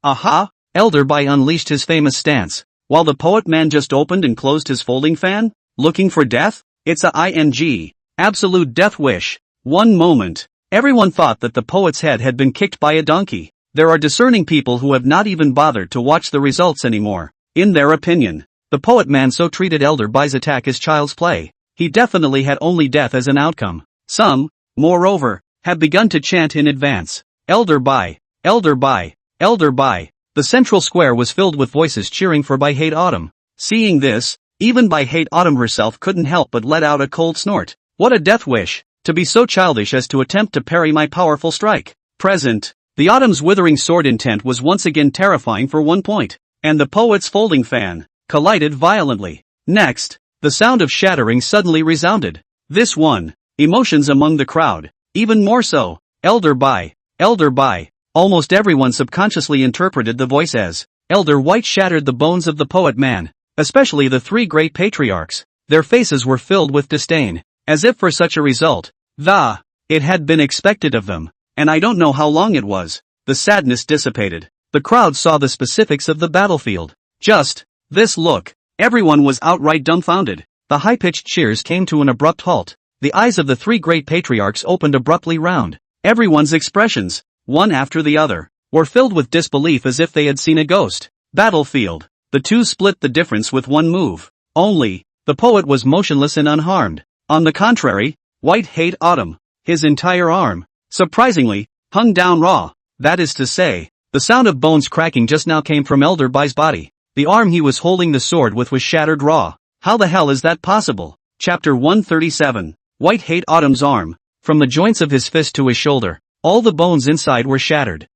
Aha! Elder Bai unleashed his famous stance, while the poet man just opened and closed his folding fan? Looking for death? It's a ING. Absolute death wish. One moment. Everyone thought that the poet's head had been kicked by a donkey. There are discerning people who have not even bothered to watch the results anymore. In their opinion, the poet man so treated Elder Bai's attack as child's play. He definitely had only death as an outcome. Some, moreover, have begun to chant in advance. Elder Bai, Elder Bai, Elder Bai. The central square was filled with voices cheering for Bai Hate Autumn. Seeing this, even Bai Hate Autumn herself couldn't help but let out a cold snort. What a death wish, to be so childish as to attempt to parry my powerful strike. Present. The Autumn's withering sword intent was once again terrifying for 1 point, and the poet's folding fan collided violently. Next, the sound of shattering suddenly resounded. This one. Emotions among the crowd. Even more so. Elder Bai, Elder Bai. Almost everyone subconsciously interpreted the voice as Elder White shattered the bones of the poet man, especially the three great patriarchs. Their faces were filled with disdain, as if for such a result, it had been expected of them, and I don't know how long it was. The sadness dissipated. The crowd saw the specifics of the battlefield. Just this look. Everyone was outright dumbfounded. The high-pitched cheers came to an abrupt halt. The eyes of the three great patriarchs opened abruptly round. Everyone's expressions, one after the other, were filled with disbelief as if they had seen a ghost. Battlefield. The two split the difference with one move. Only, the poet was motionless and unharmed. On the contrary, White Hate Autumn, his entire arm, surprisingly, hung down raw. That is to say, the sound of bones cracking just now came from Elder Bai's body. The arm he was holding the sword with was shattered raw. How the hell is that possible? Chapter 137. White Hate Autumn's arm. From the joints of his fist to his shoulder, all the bones inside were shattered.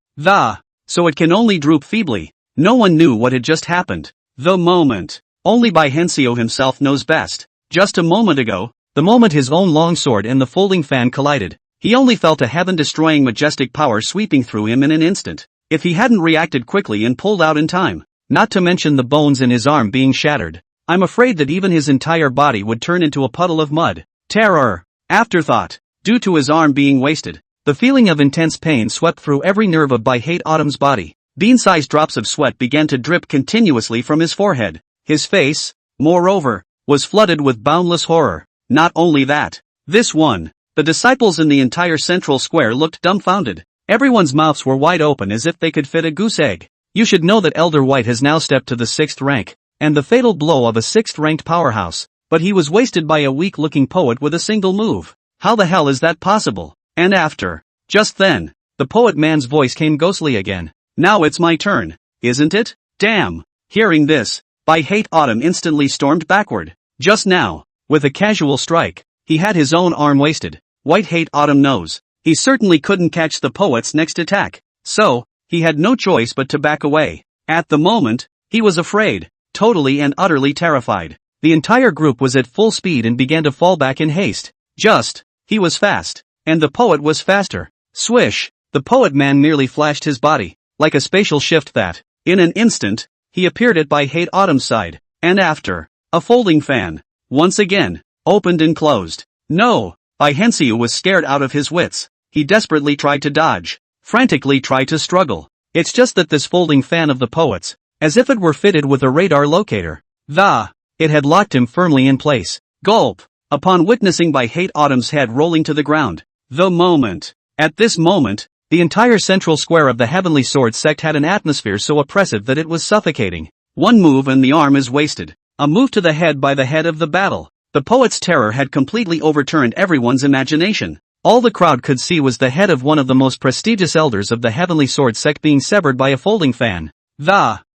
So it can only droop feebly. No one knew what had just happened. The moment. Only Bai Hensio himself knows best. Just a moment ago, the moment his own longsword and the folding fan collided, he only felt a heaven-destroying majestic power sweeping through him in an instant. If he hadn't reacted quickly and pulled out in time, not to mention the bones in his arm being shattered, I'm afraid that even his entire body would turn into a puddle of mud. Terror. Afterthought. Due to his arm being wasted, the feeling of intense pain swept through every nerve of Bai Hate Autumn's body. Bean-sized drops of sweat began to drip continuously from his forehead. His face, moreover, was flooded with boundless horror. Not only that, the disciples in the entire central square looked dumbfounded. Everyone's mouths were wide open as if they could fit a goose egg. You should know that Elder White has now stepped to the 6th rank, and the fatal blow of a 6th-ranked powerhouse, but he was wasted by a weak-looking poet with a single move. How the hell is that possible? And just then, the poet man's voice came ghostly again. Now it's my turn, isn't it? Damn! Hearing this, Bai Hate Autumn instantly stormed backward. Just now, with a casual strike, he had his own arm wasted. White Hate Autumn knows. He certainly couldn't catch the poet's next attack. So, he had no choice but to back away. At the moment, he was afraid, totally and utterly terrified. The entire group was at full speed and began to fall back in haste. He was fast, and the poet was faster. Swish! The poet man merely flashed his body, like a spatial shift that, in an instant, he appeared at Bai Hate Autumn's side, and after, a folding fan, once again, opened and closed. No! Bai Hensio was scared out of his wits. He desperately tried to dodge, frantically tried to struggle. It's just that this folding fan of the poet's, as if it were fitted with a radar locator. It had locked him firmly in place. Gulp! Upon witnessing Bai Hate Autumn's head rolling to the ground. At this moment, the entire central square of the Heavenly Sword sect had an atmosphere so oppressive that it was suffocating. One move and the arm is wasted. A move to the head by the head of the battle. The poet's terror had completely overturned everyone's imagination. All the crowd could see was the head of one of the most prestigious elders of the Heavenly Sword sect being severed by a folding fan.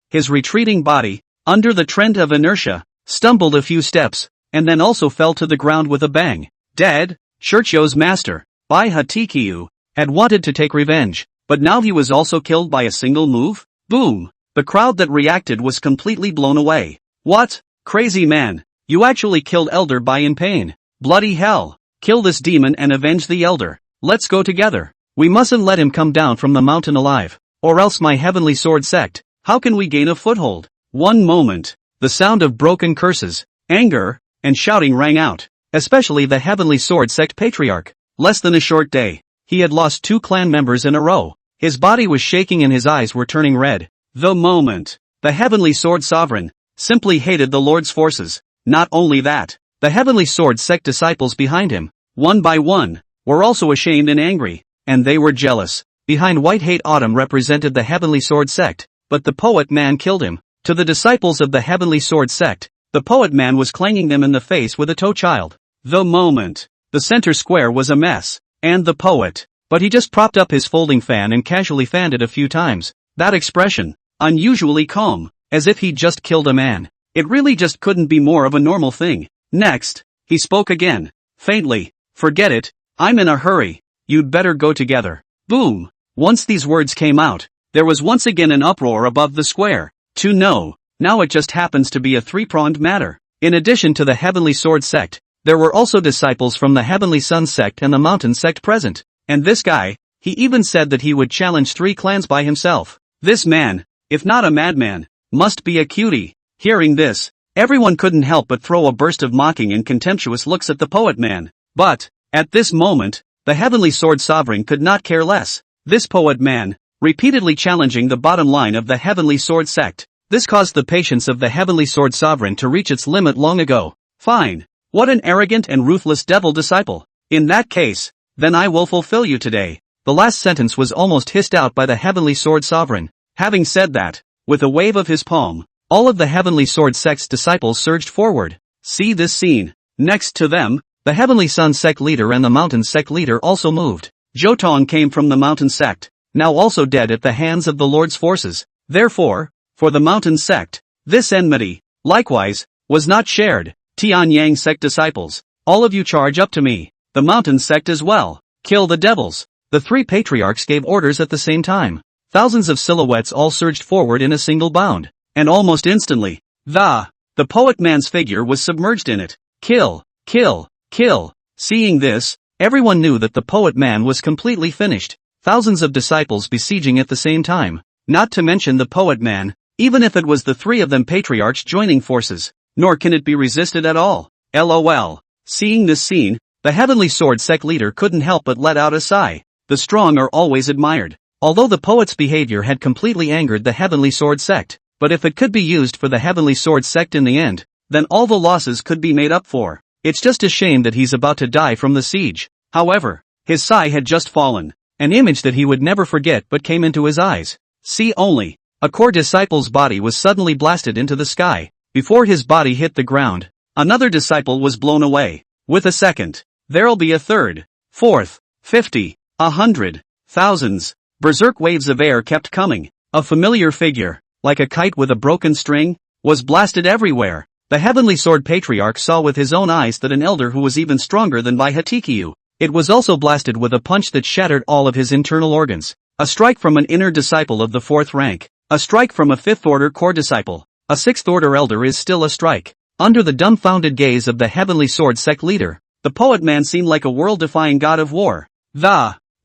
His retreating body, under the trend of inertia, stumbled a few steps, and then also fell to the ground with a bang. Dead? Shurchyo's master, Bai Hatikyu, had wanted to take revenge, but now he was also killed by a single move? Boom! The crowd that reacted was completely blown away. What? Crazy man, you actually killed Elder Bai in pain. Bloody hell! Kill this demon and avenge the elder. Let's go together. We mustn't let him come down from the mountain alive, or else my Heavenly Sword sect, how can we gain a foothold? One moment. The sound of broken curses, anger, and shouting rang out, especially the Heavenly Sword sect patriarch. Less than a short day, he had lost 2 clan members in a row. His body was shaking and his eyes were turning red. The Heavenly Sword Sovereign simply hated the Lord's forces. Not only that, the Heavenly Sword sect disciples behind him, one by one, were also ashamed and angry, and they were jealous. Behind White Hate Autumn represented the Heavenly Sword sect, but the poet man killed him. To the disciples of the Heavenly Sword sect, the poet man was clanging them in the face with a toe child. The center square was a mess, and the poet, but he just propped up his folding fan and casually fanned it a few times. That expression, unusually calm, as if he'd just killed a man. It really just couldn't be more of a normal thing. Next, he spoke again, faintly. Forget it, I'm in a hurry. You'd better go together. Boom! Once these words came out, there was once again an uproar above the square. Now it just happens to be a 3-pronged matter. In addition to the Heavenly Sword sect, there were also disciples from the Heavenly Sun sect and the Mountain sect present. And this guy, he even said that he would challenge 3 clans by himself. This man, if not a madman, must be a cutie. Hearing this, everyone couldn't help but throw a burst of mocking and contemptuous looks at the poet man. But, at this moment, the Heavenly Sword Sovereign could not care less. This poet man, repeatedly challenging the bottom line of the Heavenly Sword sect. This caused the patience of the Heavenly Sword Sovereign to reach its limit long ago. Fine. What an arrogant and ruthless devil disciple. In that case, then I will fulfill you today. The last sentence was almost hissed out by the Heavenly Sword Sovereign. Having said that, with a wave of his palm, all of the Heavenly Sword sect's disciples surged forward. See this scene. Next to them, the Heavenly Sun sect leader and the Mountain sect leader also moved. Zhotong came from the Mountain sect, now also dead at the hands of the Lord's forces. Therefore, for the Mountain sect, this enmity, likewise, was not shared. Tianyang sect disciples, all of you charge up to me. The Mountain sect as well. Kill the devils. The 3 patriarchs gave orders at the same time. Thousands of silhouettes all surged forward in a single bound. And almost instantly, the The poet man's figure was submerged in it. Kill, kill, kill. Seeing this, everyone knew that the poet man was completely finished. Thousands of disciples besieging at the same time. Not to mention the poet man, even if it was the three of them patriarchs joining forces, nor can it be resisted at all. LOL. Seeing this scene, the Heavenly Sword sect leader couldn't help but let out a sigh. The strong are always admired. Although the poet's behavior had completely angered the Heavenly Sword sect, but if it could be used for the Heavenly Sword sect in the end, then all the losses could be made up for. It's just a shame that he's about to die from the siege. However, his sigh had just fallen. An image that he would never forget but came into his eyes. See only. A core disciple's body was suddenly blasted into the sky. Before his body hit the ground, another disciple was blown away. With a second, there'll be a third, fourth, 50, 100, thousands. Berserk waves of air kept coming. A familiar figure, like a kite with a broken string, was blasted everywhere. The Heavenly Sword Patriarch saw with his own eyes that an elder who was even stronger than Baihatikyu. It was also blasted with a punch that shattered all of his internal organs. A strike from an inner disciple of the 4th rank. A strike from a 5th order core disciple. A 6th order elder is still a strike. Under the dumbfounded gaze of the Heavenly Sword sect leader, the poet man seemed like a world-defying god of war.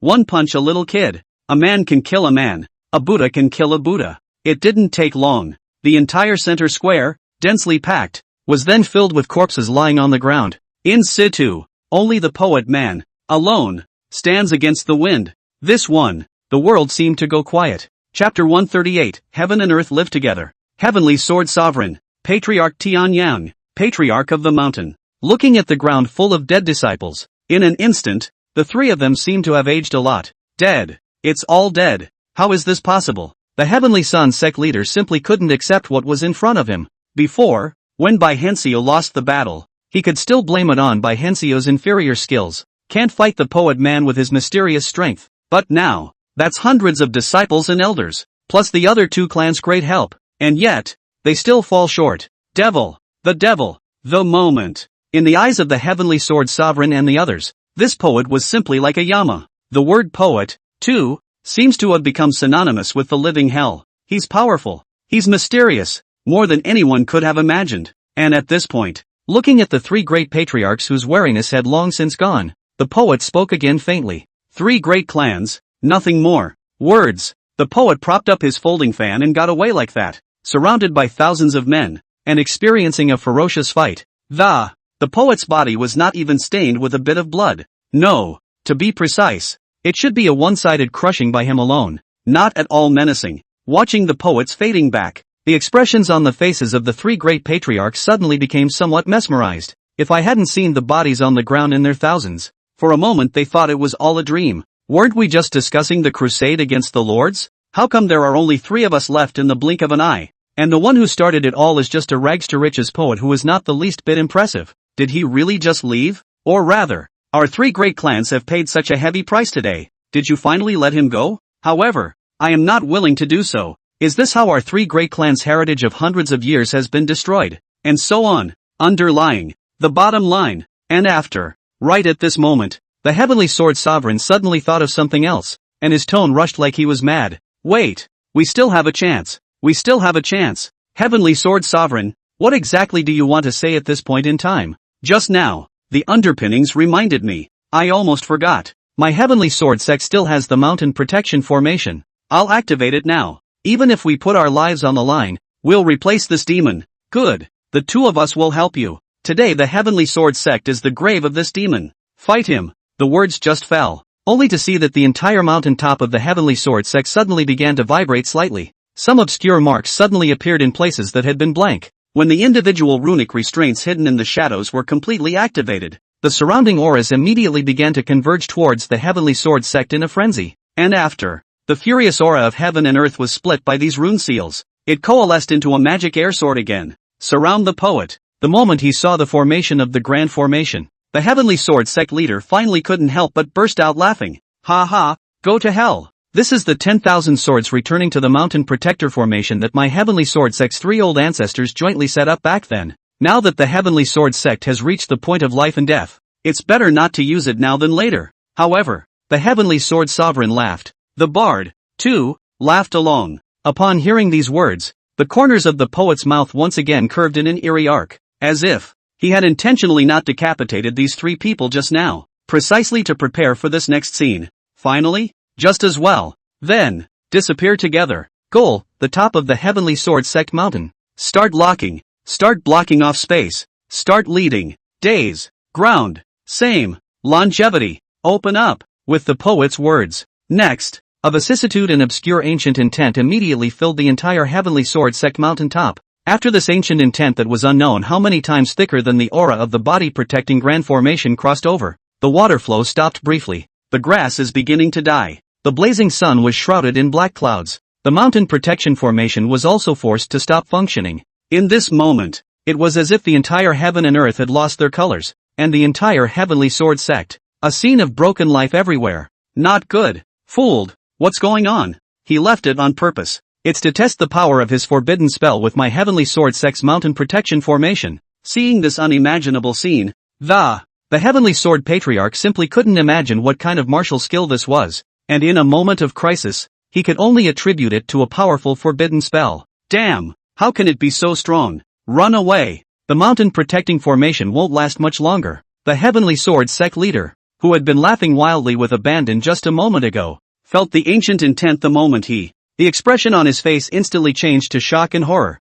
One punch a little kid. A man can kill a man. A Buddha can kill a Buddha. It didn't take long. The entire center square, densely packed, was then filled with corpses lying on the ground. In situ, only the poet man, alone, stands against the wind. This one, the world seemed to go quiet. Chapter 138, Heaven and Earth Live Together. Heavenly Sword Sovereign, Patriarch Tianyang, Patriarch of the Mountain. Looking at the ground full of dead disciples, in an instant, the three of them seemed to have aged a lot. Dead. It's all dead. How is this possible? The Heavenly Sun sect leader simply couldn't accept what was in front of him. Before, when Bai Hensio lost the battle, he could still blame it on Bai Hensio's inferior skills. Can't fight the poet man with his mysterious strength. But now, that's hundreds of disciples and elders, plus the other two clans' great help. And yet, they still fall short. Devil. The moment. In the eyes of the Heavenly Sword Sovereign and the others, this poet was simply like a Yama. The word poet, too, seems to have become synonymous with the living hell. He's powerful. He's mysterious. More than anyone could have imagined. And at this point, looking at the three great patriarchs whose wariness had long since gone, the poet spoke again faintly. 3 great clans, nothing more. Words. The poet propped up his folding fan and got away like that, surrounded by thousands of men, and experiencing a ferocious fight. The poet's body was not even stained with a bit of blood. No, to be precise, it should be a one-sided crushing by him alone, not at all menacing. Watching the poets fading back, the expressions on the faces of the 3 great patriarchs suddenly became somewhat mesmerized. If I hadn't seen the bodies on the ground in their thousands, for a moment they thought it was all a dream. Weren't we just discussing the crusade against the lords? How come there are only 3 of us left in the blink of an eye? And the one who started it all is just a rags-to-riches poet who is not the least bit impressive. Did he really just leave? Or rather, our 3 great clans have paid such a heavy price today. Did you finally let him go? However, I am not willing to do so. Is this how our 3 great clans' heritage of hundreds of years has been destroyed? And so on. Underlying the bottom line. And after, right at this moment, the Heavenly Sword Sovereign suddenly thought of something else, and his tone rushed like he was mad. Wait, we still have a chance. We still have a chance. Heavenly Sword Sovereign, what exactly do you want to say at this point in time? Just now, the underpinnings reminded me. I almost forgot. My Heavenly Sword sect still has the mountain protection formation. I'll activate it now. Even if we put our lives on the line, we'll replace this demon. Good. The 2 of us will help you. Today the Heavenly Sword sect is the grave of this demon. Fight him. The words just fell, only to see that the entire mountain top of the Heavenly Sword sect suddenly began to vibrate slightly. Some obscure marks suddenly appeared in places that had been blank. When the individual runic restraints hidden in the shadows were completely activated, the surrounding auras immediately began to converge towards the Heavenly Sword sect in a frenzy. And after, the furious aura of heaven and earth was split by these rune seals. It coalesced into a magic air sword again. Surround the poet. The moment he saw the formation of the Grand Formation, the Heavenly Sword sect leader finally couldn't help but burst out laughing. Ha ha, go to hell. This is the 10,000 swords returning to the Mountain Protector formation that my Heavenly Sword sect's 3 old ancestors jointly set up back then. Now that the Heavenly Sword sect has reached the point of life and death, it's better not to use it now than later. However, the Heavenly Sword Sovereign laughed. The bard, too, laughed along. Upon hearing these words, The corners of the poet's mouth once again curved in an eerie arc, as if he had intentionally not decapitated these three people just now, precisely to prepare for this next scene. Finally, just as well, then, disappear together. Goal, the top of the Heavenly Sword Sect mountain. Start locking, start blocking off space, start leading, days, ground, same, longevity, open up, with the poet's words. Next, a vicissitude and obscure ancient intent immediately filled the entire Heavenly Sword Sect mountain top. After this ancient intent that was unknown how many times thicker than the aura of the body-protecting grand formation crossed over, the water flow stopped briefly. The grass is beginning to die. The blazing sun was shrouded in black clouds. The mountain protection formation was also forced to stop functioning. In this moment, it was as if the entire heaven and earth had lost their colors, and the entire Heavenly Sword Sect. A scene of broken life everywhere. Not good. Fooled. What's going on? He left it on purpose. It's to test the power of his forbidden spell with my Heavenly Sword Sect's mountain protection formation. Seeing this unimaginable scene, the Heavenly Sword Patriarch simply couldn't imagine what kind of martial skill this was, and in a moment of crisis, he could only attribute it to a powerful forbidden spell. Damn, how can it be so strong? Run away. The mountain protecting formation won't last much longer. The Heavenly Sword Sect leader, who had been laughing wildly with abandon just a moment ago, felt the ancient intent the moment the expression on his face instantly changed to shock and horror.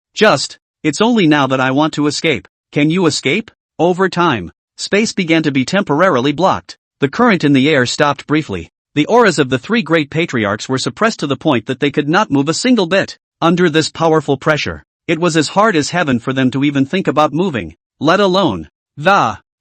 It's only now that I want to escape. Can you escape? Over time, space began to be temporarily blocked. The current in the air stopped briefly. The auras of the three great patriarchs were suppressed to the point that they could not move a single bit. Under this powerful pressure, it was as hard as heaven for them to even think about moving, let alone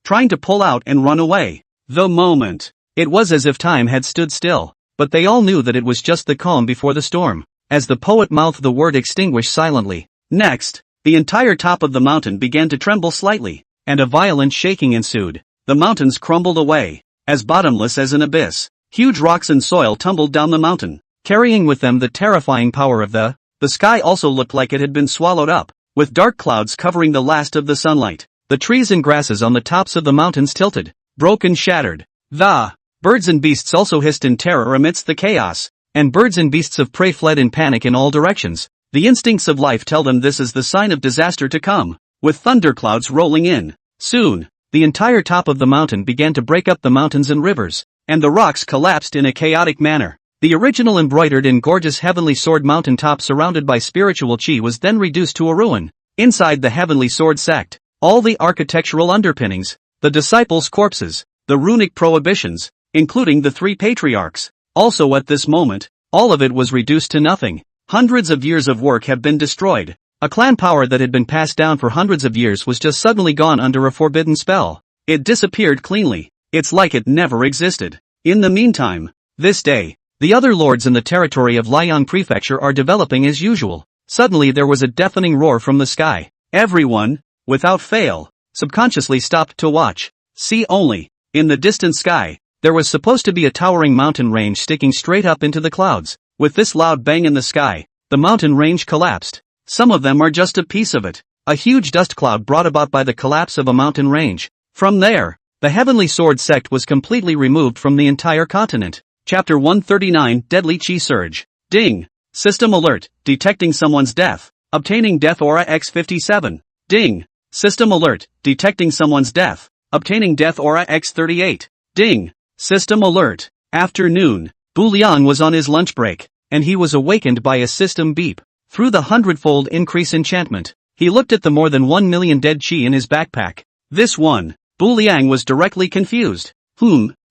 trying to pull out and run away. The moment, it was as if time had stood still, but they all knew that it was just the calm before the storm. As the poet mouthed the word extinguish silently. Next, the entire top of the mountain began to tremble slightly, and a violent shaking ensued. The mountains crumbled away, as bottomless as an abyss. Huge rocks and soil tumbled down the mountain, carrying with them the terrifying power of the sky also looked like it had been swallowed up, with dark clouds covering the last of the sunlight. The trees and grasses on the tops of the mountains tilted, broke and shattered. The birds and beasts also hissed in terror amidst the chaos, and birds and beasts of prey fled in panic in all directions. The instincts of life tell them this is the sign of disaster to come, with thunderclouds rolling in. Soon, the entire top of the mountain began to break up the mountains and rivers, and the rocks collapsed in a chaotic manner. The original embroidered and gorgeous Heavenly Sword mountain top surrounded by spiritual chi was then reduced to a ruin. Inside the Heavenly Sword Sect, all the architectural underpinnings, the disciples' corpses, the runic prohibitions, including the three patriarchs. Also at this moment, all of it was reduced to nothing. Hundreds of years of work have been destroyed. A clan power that had been passed down for hundreds of years was just suddenly gone under a forbidden spell. It disappeared cleanly. It's like it never existed. In the meantime, this day, the other lords in the territory of Liang Prefecture are developing as usual. Suddenly there was a deafening roar from the sky. Everyone, without fail, subconsciously stopped to watch. See only, in the distant sky, there was supposed to be a towering mountain range sticking straight up into the clouds. With this loud bang in the sky, the mountain range collapsed. Some of them are just a piece of it. A huge dust cloud brought about by the collapse of a mountain range. From there, the Heavenly Sword Sect was completely removed from the entire continent. Chapter 139 Deadly Chi Surge. Ding. System alert, detecting someone's death. Obtaining death aura X57. Ding. System alert, detecting someone's death. Obtaining death aura X38. Ding. System alert. Afternoon. Bu Liang was on his lunch break, and he was awakened by a system beep. Through the 100-fold increase enchantment, he looked at the more than 1 million dead chi in his backpack. This one, Bu Liang was directly confused.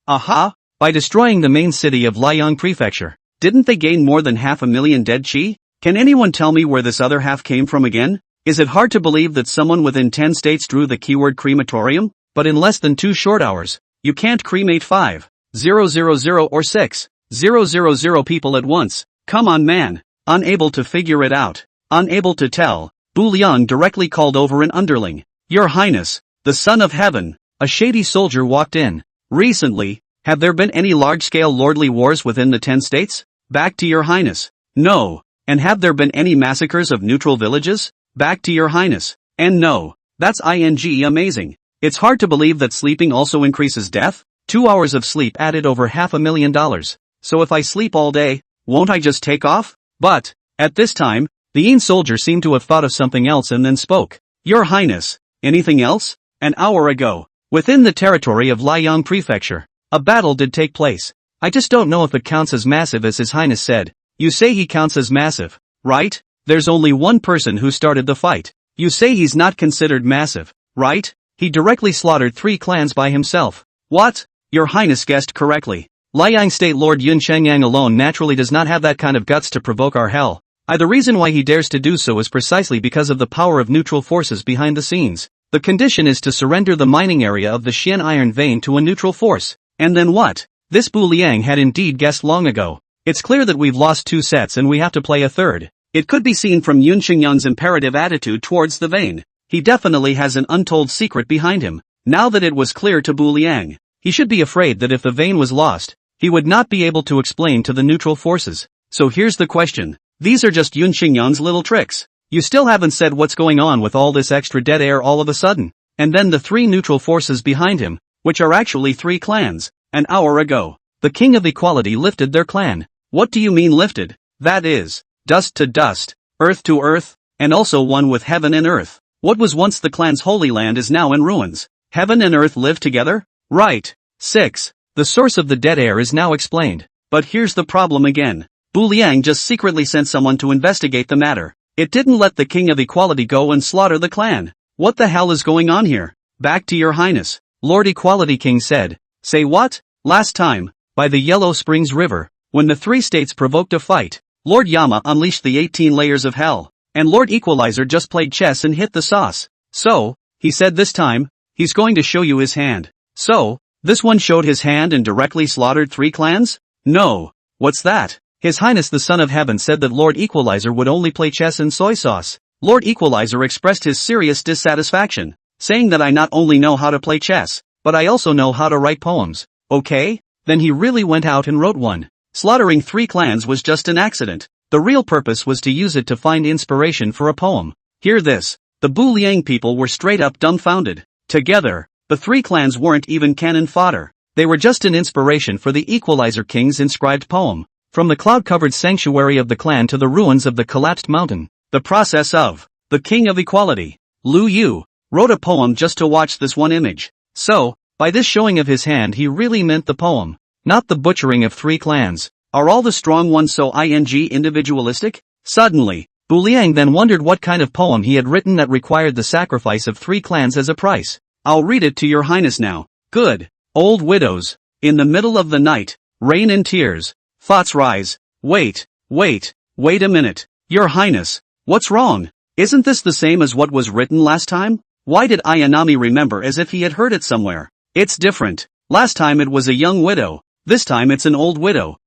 Aha? By destroying the main city of Liang Prefecture, didn't they gain more than 500,000 dead chi? Can anyone tell me where this other half came from again? Is it hard to believe that someone within 10 states drew the keyword crematorium? But in less than 2 short hours, you can't cremate 5,000 or 6,000 people at once. Come on man. Unable to figure it out. Unable to tell, Bu Liang directly called over an underling. Your Highness, the Son of Heaven. A shady soldier walked in. Recently, have there been any large-scale lordly wars within the 10 states? Back to your Highness. No. And have there been any massacres of neutral villages? Back to your Highness. And no. That's amazing. It's hard to believe that sleeping also increases death? 2 hours of sleep added over $500,000. So if I sleep all day, won't I just take off? But, at this time, The Yin soldier seemed to have thought of something else and then spoke. Your Highness, anything else? An hour ago, within the territory of Liang Prefecture, a battle did take place. I just don't know if it counts as massive as His Highness said. You say he counts as massive, right? There's only one person who started the fight. You say he's not considered massive, right? He directly slaughtered 3 clans by himself. What? Your Highness guessed correctly. Liang State Lord Yun Chengyang alone naturally does not have that kind of guts to provoke our hell. The reason why he dares to do so is precisely because of the power of neutral forces behind the scenes. The condition is to surrender the mining area of the Xian iron vein to a neutral force. And then what? This Bu Liang had indeed guessed long ago. It's clear that we've lost 2 sets and we have to play a third. It could be seen from Yun Chengyang's imperative attitude towards the vein. He definitely has an untold secret behind him. Now that it was clear to Bu Liang, he should be afraid that if the vein was lost, he would not be able to explain to the neutral forces. So here's the question. These are just Yun Chengyang's little tricks. You still haven't said what's going on with all this extra dead air all of a sudden. And then the 3 neutral forces behind him, which are actually 3 clans. An hour ago, the King of Equality lifted their clan. What do you mean lifted? That is, dust to dust, earth to earth, and also one with heaven and earth. What was once the clan's holy land is now in ruins. Heaven and earth live together? Right. 6. The source of the dead air is now explained. But here's the problem again. Bu Liang just secretly sent someone to investigate the matter. It didn't let the King of Equality go and slaughter the clan. What the hell is going on here? Back to your Highness, Lord Equality King said. Say what? Last time, by the Yellow Springs River, when the 3 states provoked a fight, Lord Yama unleashed the 18 layers of hell, and Lord Equalizer just played chess and hit the sauce. So, he said this time, he's going to show you his hand. So, this one showed his hand and directly slaughtered 3 clans? No. What's that? His Highness the Son of Heaven said that Lord Equalizer would only play chess and soy sauce. Lord Equalizer expressed his serious dissatisfaction, saying that I not only know how to play chess, but I also know how to write poems. Okay? Then he really went out and wrote one. Slaughtering 3 clans was just an accident. The real purpose was to use it to find inspiration for a poem. Hear this. The Bu Liang people were straight up dumbfounded. Together, the 3 clans weren't even cannon fodder. They were just an inspiration for the Equalizer King's inscribed poem. From the cloud-covered sanctuary of the clan to the ruins of the collapsed mountain, the process of the King of Equality, Lu Yu, wrote a poem just to watch this one image. So, by this showing of his hand he really meant the poem, not the butchering of 3 clans. Are all the strong ones so individualistic? Suddenly, Bu Liang then wondered what kind of poem he had written that required the sacrifice of 3 clans as a price. I'll read it to your Highness now. Good. Old widows. In the middle of the night, rain and tears. Thoughts rise. Wait a minute. Your Highness, what's wrong? Isn't this the same as what was written last time? Why did Ayanami remember as if he had heard it somewhere? It's different. Last time it was a young widow. This time it's an old widow.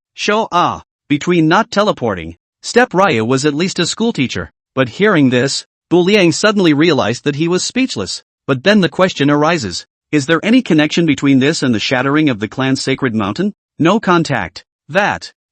Between not teleporting, Step Raya was at least a schoolteacher. But hearing this, Bu Liang suddenly realized that he was speechless. But then the question arises. Is there any connection between this and the shattering of the clan's sacred mountain? No contact.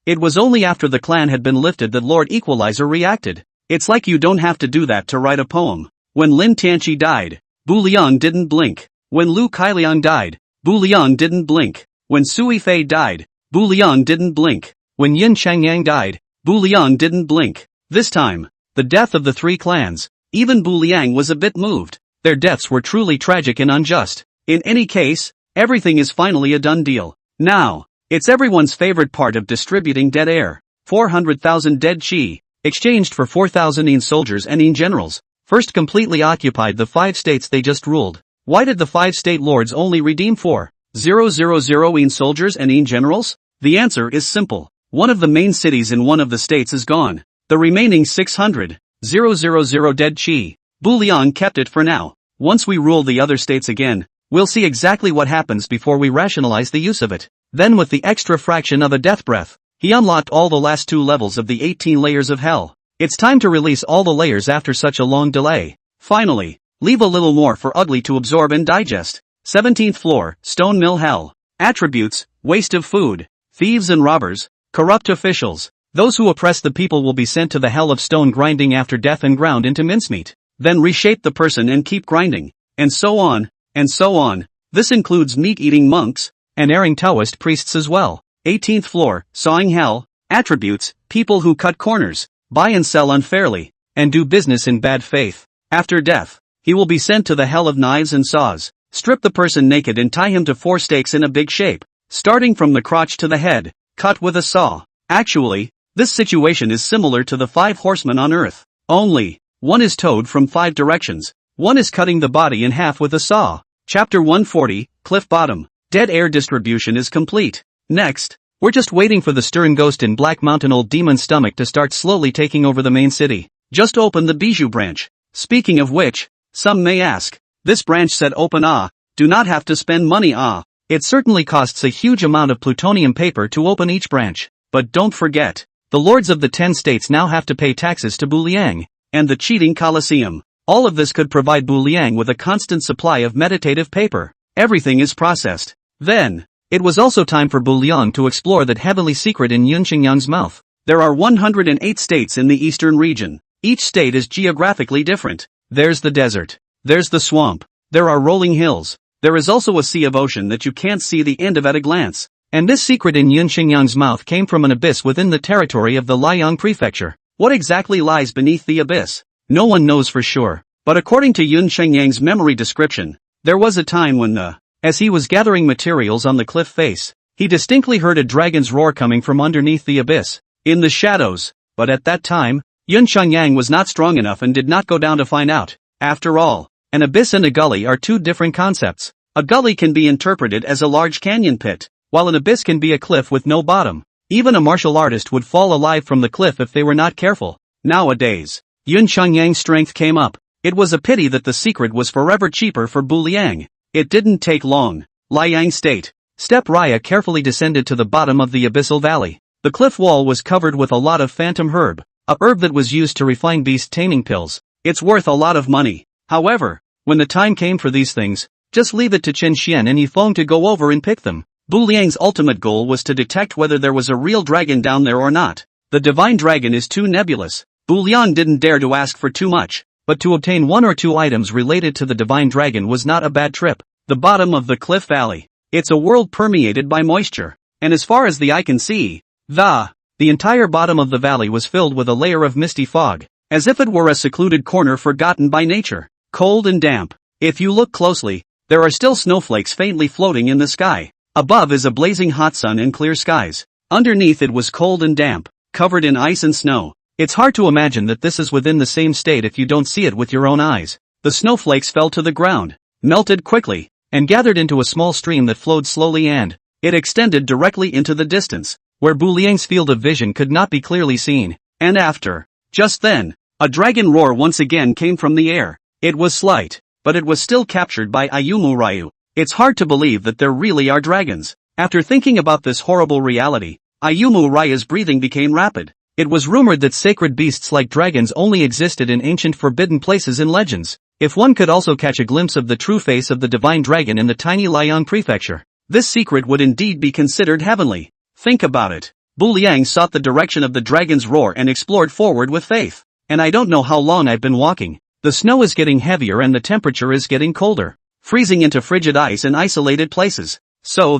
It was only after the clan had been lifted that Lord Equalizer reacted. It's like you don't have to do that to write a poem. When Lin Tianqi died, Bu Liang didn't blink. When Lu Kailiang died, Bu Liang didn't blink. When Sui Fei died, Bu Liang didn't blink. When Yin Chengyang died, Bu Liang didn't blink. This time, the death of the 3 clans, even Bu Liang was a bit moved. Their deaths were truly tragic and unjust. In any case, everything is finally a done deal. Now, it's everyone's favorite part of distributing dead air. 400,000 dead chi, exchanged for 4,000 Yin soldiers and Yin generals, first completely occupied the 5 states they just ruled. Why did the 5 state lords only redeem 4,000 Yin soldiers and Yin generals? The answer is simple. One of the main cities in one of the states is gone. The remaining 600,000 dead chi, Bu Liang kept it for now. Once we rule the other states again, we'll see exactly what happens before we rationalize the use of it. Then with the extra fraction of a death breath, he unlocked all the last 2 levels of the 18 layers of hell. It's time to release all the layers after such a long delay. Finally, leave a little more for Ugly to absorb and digest. 17th floor, Stone Mill Hell. Attributes, waste of food, thieves and robbers, corrupt officials. Those who oppress the people will be sent to the hell of stone grinding after death and ground into mincemeat. Then reshape the person and keep grinding. And so on, and so on. This includes meat-eating monks, and erring Taoist priests as well. 18th floor, Sawing Hell. Attributes, people who cut corners, buy and sell unfairly, and do business in bad faith. After death, he will be sent to the hell of knives and saws. Strip the person naked and tie him to 4 stakes in a big shape, starting from the crotch to the head, cut with a saw. Actually, this situation is similar to the 5 horsemen on earth. Only, one is towed from 5 directions. One is cutting the body in half with a saw. Chapter 140, Cliff Bottom. Dead air distribution is complete. Next, we're just waiting for the stern ghost in Black Mountain Old Demon Stomach to start slowly taking over the main city. Just open the Bijou branch. Speaking of which, some may ask, this branch said open do not have to spend money It certainly costs a huge amount of plutonium paper to open each branch. But don't forget, the lords of the 10 states now have to pay taxes to Bu Liang, and the cheating Colosseum. All of this could provide Bu Liang with a constant supply of meditative paper. Everything is processed. Then, it was also time for Bu Liang to explore that heavenly secret in Yunqingyang's mouth. There are 108 states in the eastern region. Each state is geographically different. There's the desert. There's the swamp. There are rolling hills. There is also a sea of ocean that you can't see the end of at a glance. And this secret in Yunqingyang's mouth came from an abyss within the territory of the Liang prefecture. What exactly lies beneath the abyss? No one knows for sure. But according to Yunqingyang's memory description, there was a time when as he was gathering materials on the cliff face, he distinctly heard a dragon's roar coming from underneath the abyss, in the shadows. But at that time, Yunqingyang was not strong enough and did not go down to find out. After all, an abyss and a gully are 2 different concepts. A gully can be interpreted as a large canyon pit, while an abyss can be a cliff with no bottom. Even a martial artist would fall alive from the cliff if they were not careful. Nowadays, Yunqingyang's strength came up. It was a pity that the secret was forever cheaper for Bu Liang. It didn't take long. Liang State. Step Raya carefully descended to the bottom of the abyssal valley. The cliff wall was covered with a lot of phantom herb, a herb that was used to refine beast taming pills. It's worth a lot of money. However, when the time came for these things, just leave it to Chen Xian and Yifeng to go over and pick them. Bu Liang's ultimate goal was to detect whether there was a real dragon down there or not. The divine dragon is too nebulous. Bu Liang didn't dare to ask for too much, but to obtain 1 or 2 items related to the divine dragon was not a bad trip. The bottom of the cliff valley. It's a world permeated by moisture. And as far as the eye can see, the entire bottom of the valley was filled with a layer of misty fog, as if it were a secluded corner forgotten by nature. Cold and damp. If you look closely, there are still snowflakes faintly floating in the sky. Above is a blazing hot sun and clear skies. Underneath it was cold and damp, covered in ice and snow. It's hard to imagine that this is within the same state if you don't see it with your own eyes. The snowflakes fell to the ground, melted quickly, and gathered into a small stream that flowed slowly and it extended directly into the distance, where Bu Liang's field of vision could not be clearly seen. And just then, a dragon roar once again came from the air. It was slight, but it was still captured by Ayumu Ryu. It's hard to believe that there really are dragons. After thinking about this horrible reality, Ayumu Ryu's breathing became rapid. It was rumored that sacred beasts like dragons only existed in ancient forbidden places in legends. If one could also catch a glimpse of the true face of the divine dragon in the tiny Liang prefecture, this secret would indeed be considered heavenly. Think about it. Bu Liang sought the direction of the dragon's roar and explored forward with faith. And I don't know how long I've been walking. The snow is getting heavier and the temperature is getting colder, freezing into frigid ice in isolated places. So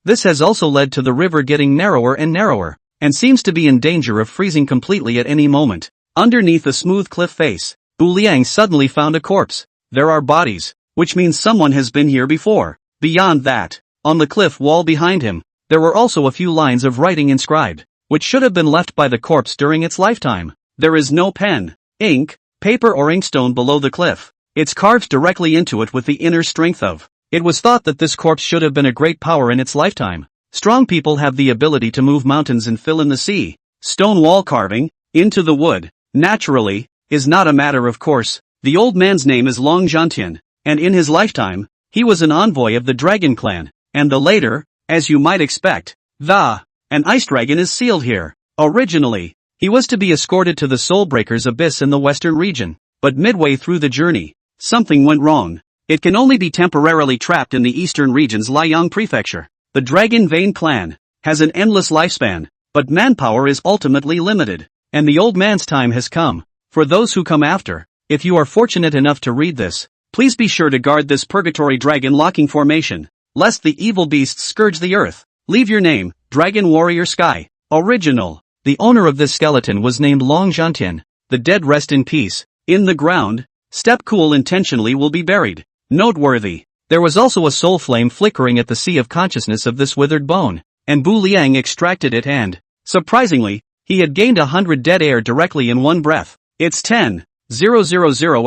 this has also led to the river getting narrower and narrower, and seems to be in danger of freezing completely at any moment. Underneath a smooth cliff face, Bu Liang suddenly found a corpse. There are bodies, which means someone has been here before. Beyond that, on the cliff wall behind him, there were also a few lines of writing inscribed, which should have been left by the corpse during its lifetime. There is no pen, ink, paper or inkstone below the cliff. It's carved directly into it with the inner strength of. It was thought that this corpse should have been a great power in its lifetime. Strong people have the ability to move mountains and fill in the sea. Stone wall carving, into the wood, naturally, is not a matter of course. The old man's name is Long Zhantian, and in his lifetime, he was an envoy of the dragon clan, and the later, as you might expect, an ice dragon is sealed here. Originally, he was to be escorted to the Soulbreaker's abyss in the western region, but midway through the journey, something went wrong. It can only be temporarily trapped in the eastern region's Liang prefecture. The Dragon Vein clan has an endless lifespan, but manpower is ultimately limited, and the old man's time has come. For those who come after, if you are fortunate enough to read this, please be sure to guard this purgatory dragon locking formation, lest the evil beasts scourge the earth. Leave your name, Dragon Warrior Sky. Original. The owner of this skeleton was named Long Zhantian. the dead rest in peace. In the ground, step cool intentionally will be buried. Noteworthy. There was also a soul flame flickering at the sea of consciousness of this withered bone, and Bu Liang extracted it and, surprisingly, he had gained 100 dead air directly in one breath. It's 10,000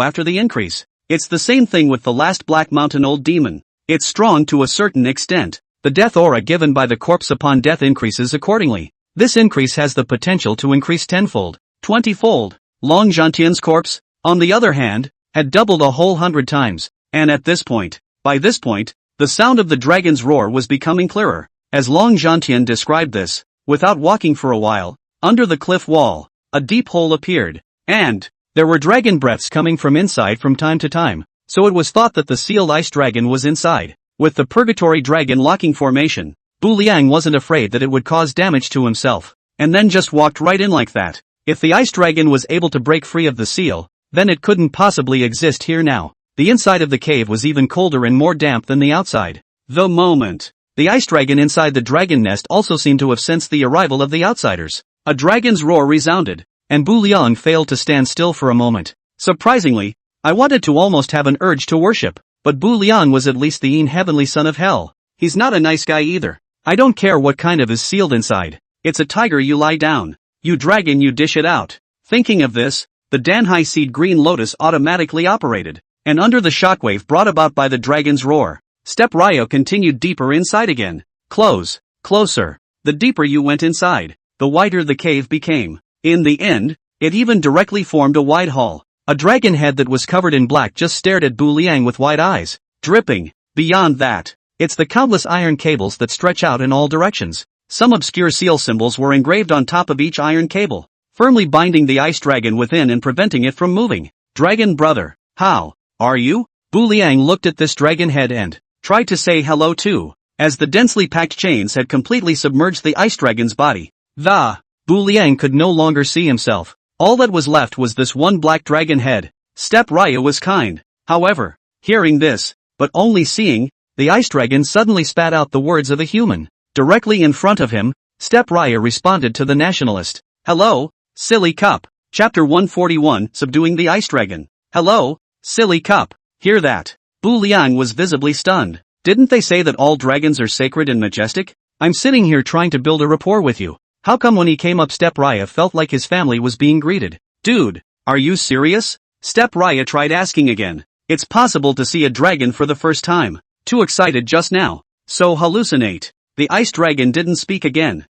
after the increase. It's the same thing with the last Black Mountain Old Demon. It's strong to a certain extent. The death aura given by the corpse upon death increases accordingly. This increase has the potential to increase 10-fold, 20-fold. Long Zhantian's corpse, on the other hand, had doubled a whole 100 times, and at this point, by this point, the sound of the dragon's roar was becoming clearer. As Long Zhantian described this, without walking for a while, under the cliff wall, a deep hole appeared, and there were dragon breaths coming from inside from time to time, so it was thought that the sealed ice dragon was inside. With the purgatory dragon locking formation, Bu Liang wasn't afraid that it would cause damage to himself, and then just walked right in like that. If the ice dragon was able to break free of the seal, then it couldn't possibly exist here now. The inside of the cave was even colder and more damp than the outside. The moment the ice dragon inside the dragon nest also seemed to have sensed the arrival of the outsiders. A dragon's roar resounded, and Bu Liang failed to stand still for a moment. Surprisingly, I wanted to almost have an urge to worship, but Bu Liang was at least the heavenly son of hell. He's not a nice guy either. I don't care what kind of is sealed inside. It's a tiger, you lie down. You dragon, you dish it out. Thinking of this, the Danhai Seed Green Lotus automatically operated, and under the shockwave brought about by the dragon's roar, Step Ryo continued deeper inside again. Closer. The deeper you went inside, the wider the cave became. In the end, it even directly formed a wide hall. A dragon head that was covered in black just stared at Bu Liang with wide eyes, dripping. Beyond that, it's the countless iron cables that stretch out in all directions. Some obscure seal symbols were engraved on top of each iron cable, firmly binding the ice dragon within and preventing it from moving. Dragon brother, how are you? Bu Liang looked at this dragon head and tried to say hello too, as the densely packed chains had completely submerged the ice dragon's body. Bu Liang could no longer see himself. All that was left was this one black dragon head. Step Ryo was kind. However, hearing this, but only seeing, the ice dragon suddenly spat out the words of a human. Directly in front of him, Step Ryo responded to the nationalist. Hello, silly cup. Chapter 141, Subduing the Ice Dragon. Hello, silly cup. Hear that? Bu Liang was visibly stunned. Didn't they say that all dragons are sacred and majestic? I'm sitting here trying to build a rapport with you. How come when he came up Step Ryo felt like his family was being greeted? Dude, are you serious? Step Ryo tried asking again. It's possible to see a dragon for the first time. Too excited just now. So hallucinate. The ice dragon didn't speak again.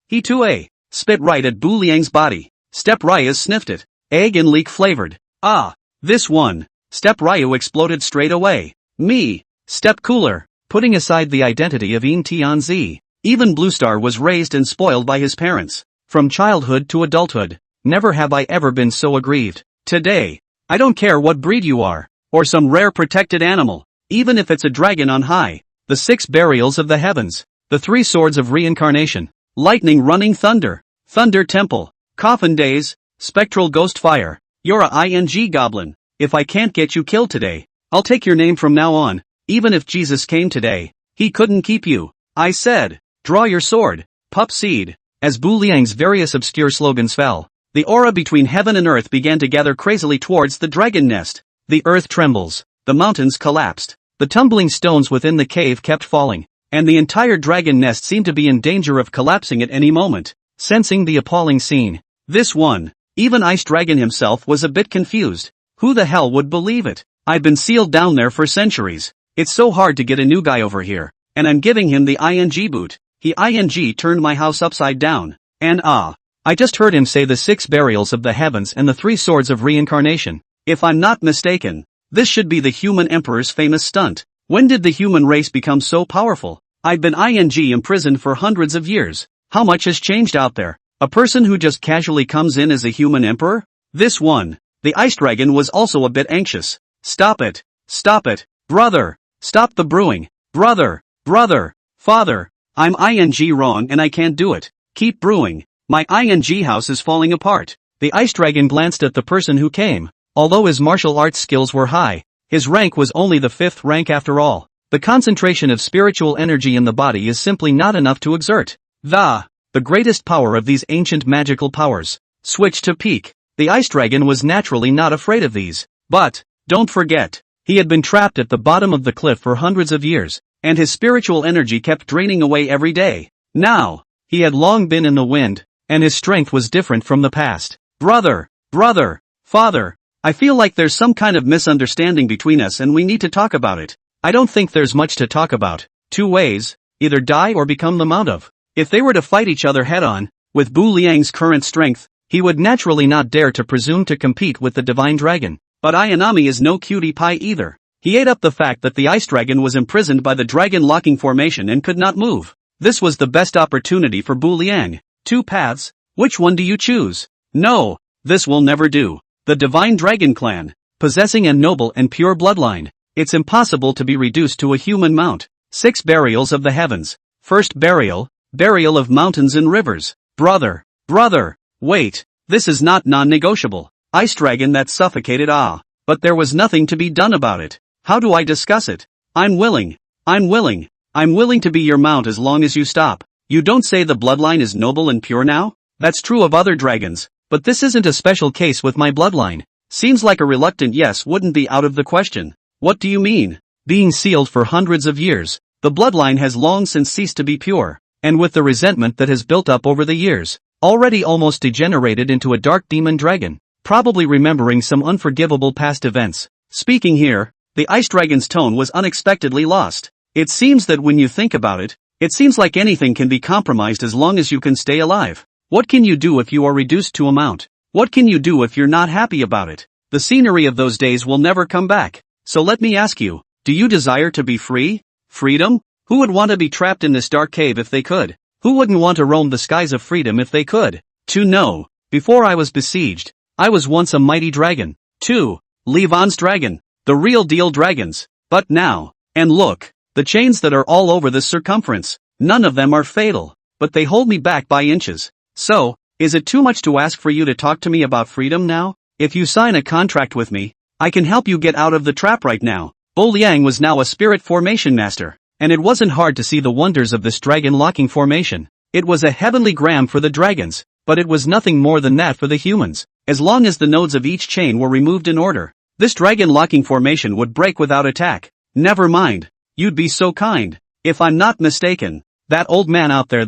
He too spit right at Bu Liang's body. Step Ryo sniffed it. Egg and leek flavored. Ah, this one. Step Ryo exploded straight away. Me. Step cooler. Putting aside the identity of Ying Tianzi, even Bluestar was raised and spoiled by his parents. From childhood to adulthood, never have I ever been so aggrieved. Today, I don't care what breed you are, or some rare protected animal, even if it's a dragon on high, the 6 burials of the heavens, the 3 swords of reincarnation, lightning running thunder, thunder temple, coffin days, spectral ghost fire. You're a ing goblin. If I can't get you killed today, I'll take your name from now on. Even if Jesus came today, he couldn't keep you. I said, draw your sword, pup seed. As Bu Liang's various obscure slogans fell, the aura between heaven and earth began to gather crazily towards the dragon nest. The earth trembles, the mountains collapsed, the tumbling stones within the cave kept falling, and the entire dragon nest seemed to be in danger of collapsing at any moment. Sensing the appalling scene, this one, even Ice Dragon himself was a bit confused. Who the hell would believe it? I've been sealed down there for centuries. It's so hard to get a new guy over here, and I'm giving him the ing boot. He ing turned my house upside down. And I just heard him say the 6 burials of the heavens and the 3 swords of reincarnation. If I'm not mistaken, this should be the human emperor's famous stunt. When did the human race become so powerful? I've been ing imprisoned for hundreds of years. How much has changed out there? A person who just casually comes in as a human emperor? This one. The ice dragon was also a bit anxious. Stop it. Brother. Stop the brewing. Brother. Father. I'm ing wrong and I can't do it. Keep brewing. My ing house is falling apart. The ice dragon glanced at the person who came. Although his martial arts skills were high, his rank was only the 5th rank after all. The concentration of spiritual energy in the body is simply not enough to exert the greatest power of these ancient magical powers. Switch to peak. The ice dragon was naturally not afraid of these. But, don't forget, he had been trapped at the bottom of the cliff for hundreds of years, and his spiritual energy kept draining away every day. Now, he had long been in the wind, and his strength was different from the past. Brother, father, I feel like there's some kind of misunderstanding between us and we need to talk about it. I don't think there's much to talk about. Two ways, either die or become the mount of. If they were to fight each other head-on, with Bu Liang's current strength, he would naturally not dare to presume to compete with the divine dragon. But Ayanami is no cutie pie either. He ate up the fact that the ice dragon was imprisoned by the dragon locking formation and could not move. This was the best opportunity for Bu Liang. Two paths, which one do you choose? No, this will never do. The divine dragon clan, possessing a noble and pure bloodline, it's impossible to be reduced to a human mount. 6 burials of the heavens. First burial of mountains and rivers. Brother, wait, this is not non-negotiable. Ice dragon that suffocated but there was nothing to be done about it. How do I discuss it? I'm willing to be your mount as long as you stop. You don't say the bloodline is noble and pure now? That's true of other dragons, but this isn't a special case with my bloodline. Seems like a reluctant yes wouldn't be out of the question. What do you mean? Being sealed for hundreds of years, the bloodline has long since ceased to be pure, and with the resentment that has built up over the years, already almost degenerated into a dark demon dragon, probably remembering some unforgivable past events. Speaking here, the ice dragon's tone was unexpectedly lost. It seems that when you think about it, it seems like anything can be compromised as long as you can stay alive. What can you do if you are reduced to a mount? What can you do if you're not happy about it? The scenery of those days will never come back. So let me ask you, do you desire to be free? Freedom? Who would want to be trapped in this dark cave if they could? Who wouldn't want to roam the skies of freedom if they could? 2. No. Before I was besieged, I was once a mighty dragon. 2. Li Van's dragon. The real deal dragons. But now, and look, the chains that are all over this circumference, none of them are fatal, but they hold me back by inches. So, is it too much to ask for you to talk to me about freedom now? If you sign a contract with me, I can help you get out of the trap right now. Bu Liang was now a spirit formation master, and it wasn't hard to see the wonders of this dragon locking formation. It was a heavenly gram for the dragons, but it was nothing more than that for the humans. As long as the nodes of each chain were removed in order, this dragon locking formation would break without attack. Never mind, you'd be so kind. If I'm not mistaken, that old man out there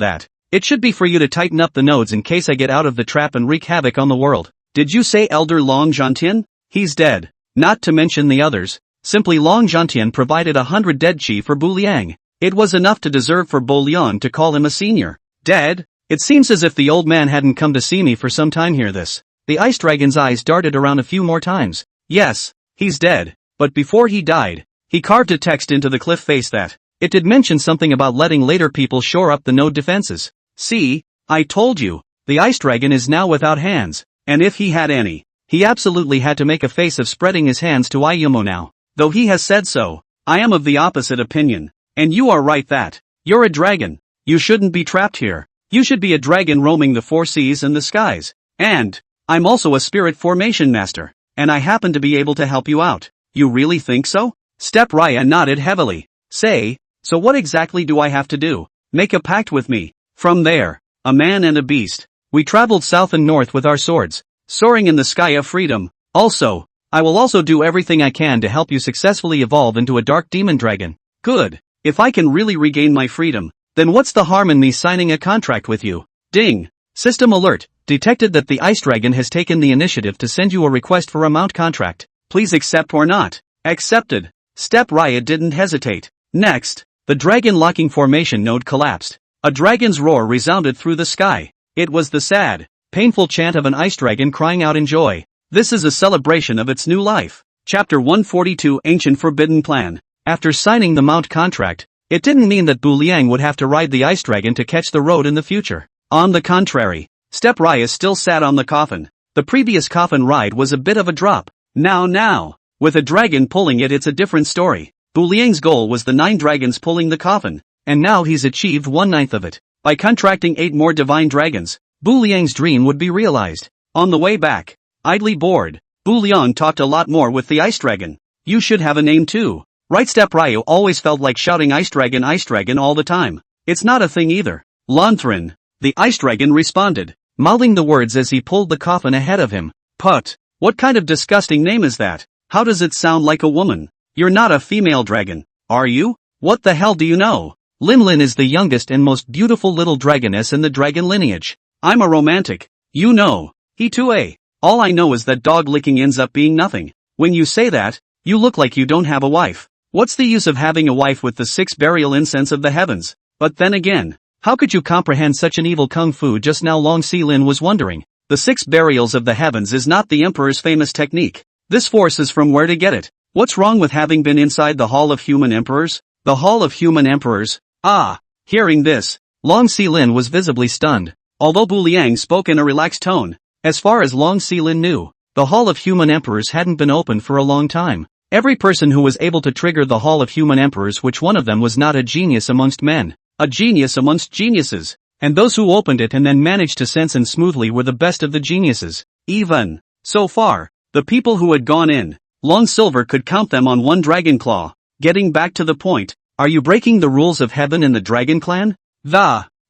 it should be for you to tighten up the nodes in case I get out of the trap and wreak havoc on the world. Did you say Elder Long Zhantian? He's dead. Not to mention the others. Simply Long Zhantian provided 100 dead chi for Bu Liang. It was enough to deserve for Bu Liang to call him a senior. Dead? It seems as if the old man hadn't come to see me for some time here. The ice dragon's eyes darted around a few more times. Yes, he's dead. But before he died, he carved a text into the cliff face it did mention something about letting later people shore up the node defenses. See, I told you, the ice dragon is now without hands, and if he had any, he absolutely had to make a face of spreading his hands to Ayumo now. Though he has said so, I am of the opposite opinion, and you are right that you're a dragon. You shouldn't be trapped here. You should be a dragon roaming the 4 seas and the skies. And I'm also a spirit formation master, and I happen to be able to help you out. You really think so? Step Raya nodded heavily. Say, so what exactly do I have to do? Make a pact with me. From there, a man and a beast, we traveled south and north with our swords, soaring in the sky of freedom. Also, I will also do everything I can to help you successfully evolve into a dark demon dragon. Good. If I can really regain my freedom, then what's the harm in me signing a contract with you? Ding. System alert. Detected that the ice dragon has taken the initiative to send you a request for a mount contract. Please accept or not. Accepted. Step Raya didn't hesitate. Next, the dragon locking formation node collapsed. A dragon's roar resounded through the sky. It was the sad, painful chant of an ice dragon crying out in joy. This is a celebration of its new life. Chapter 142 Ancient Forbidden Plan. After signing the mount contract, it didn't mean that Bu Liang would have to ride the ice dragon to catch the road in the future. On the contrary, Step Raya still sat on the coffin. The previous coffin ride was a bit of a drop. Now, with a dragon pulling it, it's a different story. Bu Liang's goal was the 9 dragons pulling the coffin, and now he's achieved 1/9 of it. By contracting 8 more divine dragons, Bu Liang's dream would be realized. On the way back, idly bored, Bu Liang talked a lot more with the ice dragon. You should have a name too. Right? Step Raya always felt like shouting ice dragon all the time. It's not a thing either. Lanthrin, the ice dragon responded, mouthing the words as he pulled the coffin ahead of him. Put. What kind of disgusting name is that? How does it sound like a woman? You're not a female dragon, are you? What the hell do you know? Lin is the youngest and most beautiful little dragoness in the dragon lineage. I'm a romantic. You know. He too, eh? All I know is that dog licking ends up being nothing. When you say that, you look like you don't have a wife. What's the use of having a wife with the 6 burial incense of the heavens? But then again, how could you comprehend such an evil kung fu just now? Long Lin was wondering. The 6 burials of the heavens is not the emperor's famous technique. This force is from where to get it. What's wrong with having been inside the Hall of Human Emperors? The Hall of Human Emperors? Ah! Hearing this, Long Lin was visibly stunned. Although Bu Liang spoke in a relaxed tone, as far as Long Lin knew, the Hall of Human Emperors hadn't been open for a long time. Every person who was able to trigger the Hall of Human Emperors, which one of them was not a genius amongst men, a genius amongst geniuses, and those who opened it and then managed to sense and smoothly were the best of the geniuses. Even so far, the people who had gone in, Long Silver could count them on one dragon claw. Getting back to the point, are you breaking the rules of heaven in the dragon clan?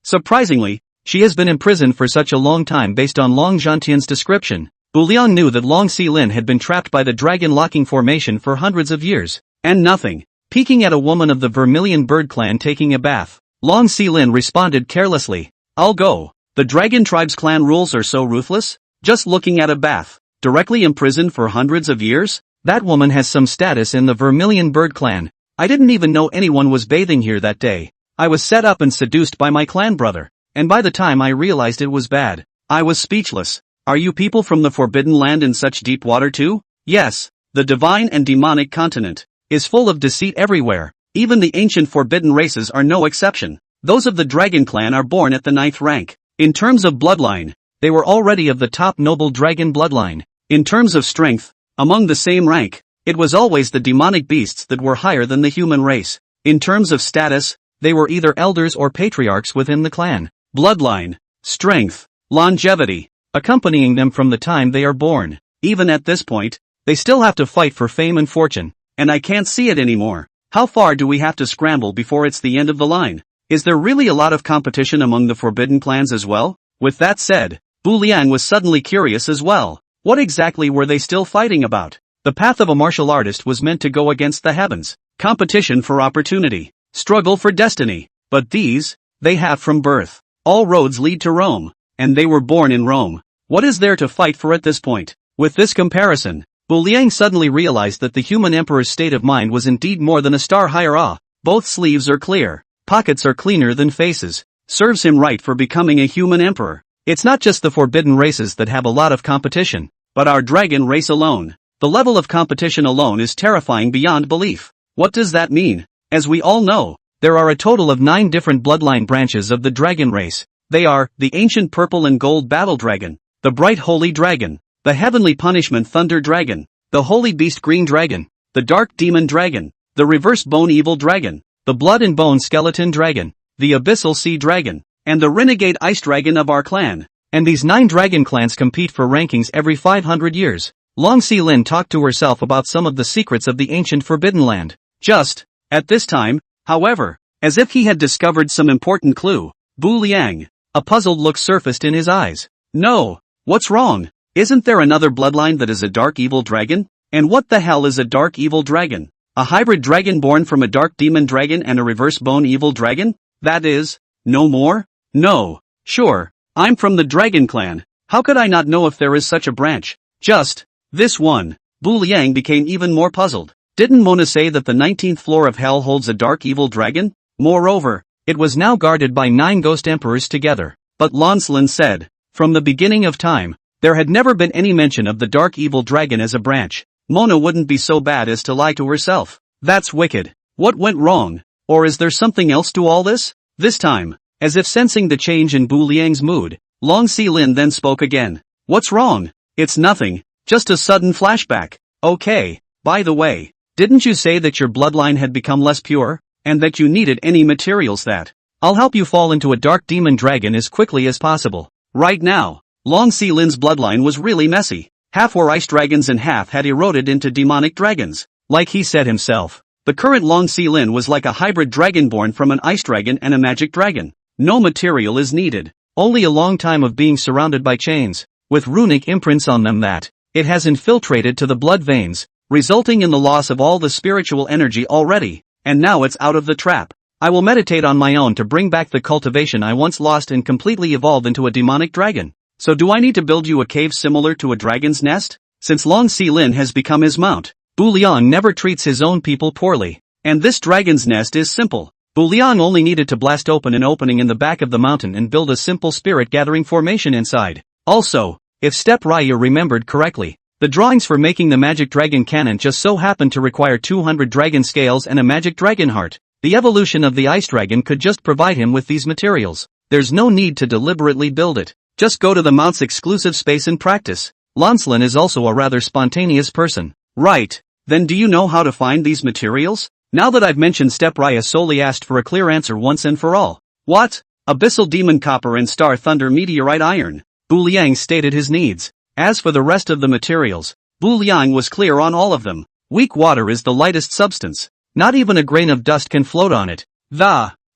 Surprisingly, she has been imprisoned for such a long time. Based on Long Zhantian's description, Bu Liang knew that Long Lin had been trapped by the dragon locking formation for hundreds of years, and nothing. Peeking at a woman of the Vermilion Bird clan taking a bath, Long Lin responded carelessly, "I'll go. The dragon tribe's clan rules are so ruthless? Just looking at a bath, directly imprisoned for hundreds of years? That woman has some status in the Vermilion Bird clan. I didn't even know anyone was bathing here that day. I was set up and seduced by my clan brother, and by the time I realized it was bad, I was speechless. Are you people from the Forbidden Land in such deep water too? Yes, the divine and demonic continent is full of deceit everywhere. Even the ancient forbidden races are no exception. Those of the Dragon clan are born at the 9th rank. In terms of bloodline, they were already of the top noble dragon bloodline. In terms of strength, among the same rank, it was always the demonic beasts that were higher than the human race. In terms of status, they were either elders or patriarchs within the clan. Bloodline, strength, longevity, accompanying them from the time they are born. Even at this point, they still have to fight for fame and fortune, and I can't see it anymore. How far do we have to scramble before it's the end of the line? Is there really a lot of competition among the forbidden clans as well? With that said, Bu Liang was suddenly curious as well. What exactly were they still fighting about? The path of a martial artist was meant to go against the heavens. Competition for opportunity. Struggle for destiny. But these, they have from birth. All roads lead to Rome. And they were born in Rome. What is there to fight for at this point? With this comparison, Bu Liang suddenly realized that the human emperor's state of mind was indeed more than a star higher. Both sleeves are clear. Pockets are cleaner than faces. Serves him right for becoming a human emperor. It's not just the forbidden races that have a lot of competition, but our dragon race alone. The level of competition alone is terrifying beyond belief. What does that mean? As we all know, there are a total of 9 different bloodline branches of the dragon race. They are, the ancient purple and gold battle dragon, the bright holy dragon, the heavenly punishment thunder dragon, the holy beast green dragon, the dark demon dragon, the reverse bone evil dragon, the blood and bone skeleton dragon, the abyssal sea dragon, and the renegade ice dragon of our clan. And these 9 dragon clans compete for rankings every 500 years. Long Lin talked to herself about some of the secrets of the ancient Forbidden Land. Just, at this time, however, as if he had discovered some important clue, Bu Liang, a puzzled look surfaced in his eyes. No, what's wrong? Isn't there another bloodline that is a dark evil dragon? And what the hell is a dark evil dragon? A hybrid dragon born from a dark demon dragon and a reverse bone evil dragon? That is, no more? No. Sure, I'm from the Dragon clan. How could I not know if there is such a branch? Just this one. Bu Liang became even more puzzled. Didn't Mona say that the 19th floor of hell holds a dark evil dragon? Moreover, it was now guarded by 9 ghost emperors together. But Long Lin said, from the beginning of time, there had never been any mention of the dark evil dragon as a branch. Mona wouldn't be so bad as to lie to herself. That's wicked. What went wrong? Or is there something else to all this? This time, as if sensing the change in Bu Liang's mood, Long Lin then spoke again. What's wrong? It's nothing. Just a sudden flashback. Okay, by the way, didn't you say that your bloodline had become less pure, and that you needed any materials that? I'll help you fall into a dark demon dragon as quickly as possible. Right now, Long Lin's bloodline was really messy. Half were ice dragons and half had eroded into demonic dragons. Like he said himself, the current Long Lin was like a hybrid dragon born from an ice dragon and a magic dragon. No material is needed, only a long time of being surrounded by chains, with runic imprints on them that, it has infiltrated to the blood veins, resulting in the loss of all the spiritual energy already, and now it's out of the trap. I will meditate on my own to bring back the cultivation I once lost and completely evolve into a demonic dragon. So do I need to build you a cave similar to a dragon's nest? Since Long Xilin has become his mount, Bu Liang never treats his own people poorly. And this dragon's nest is simple. Bu Liang only needed to blast open an opening in the back of the mountain and build a simple spirit-gathering formation inside. Also, if Step Raya remembered correctly, the drawings for making the magic dragon cannon just so happened to require 200 dragon scales and a magic dragon heart. The evolution of the ice dragon could just provide him with these materials. There's no need to deliberately build it. Just go to the mount's exclusive space and practice. Lancelin is also a rather spontaneous person. Right. Then do you know how to find these materials? Now that I've mentioned Step Raya solely asked for a clear answer once and for all. What? Abyssal Demon Copper and Star Thunder Meteorite Iron. Bu Liang stated his needs. As for the rest of the materials, Bu Liang was clear on all of them. Weak water is the lightest substance. Not even a grain of dust can float on it.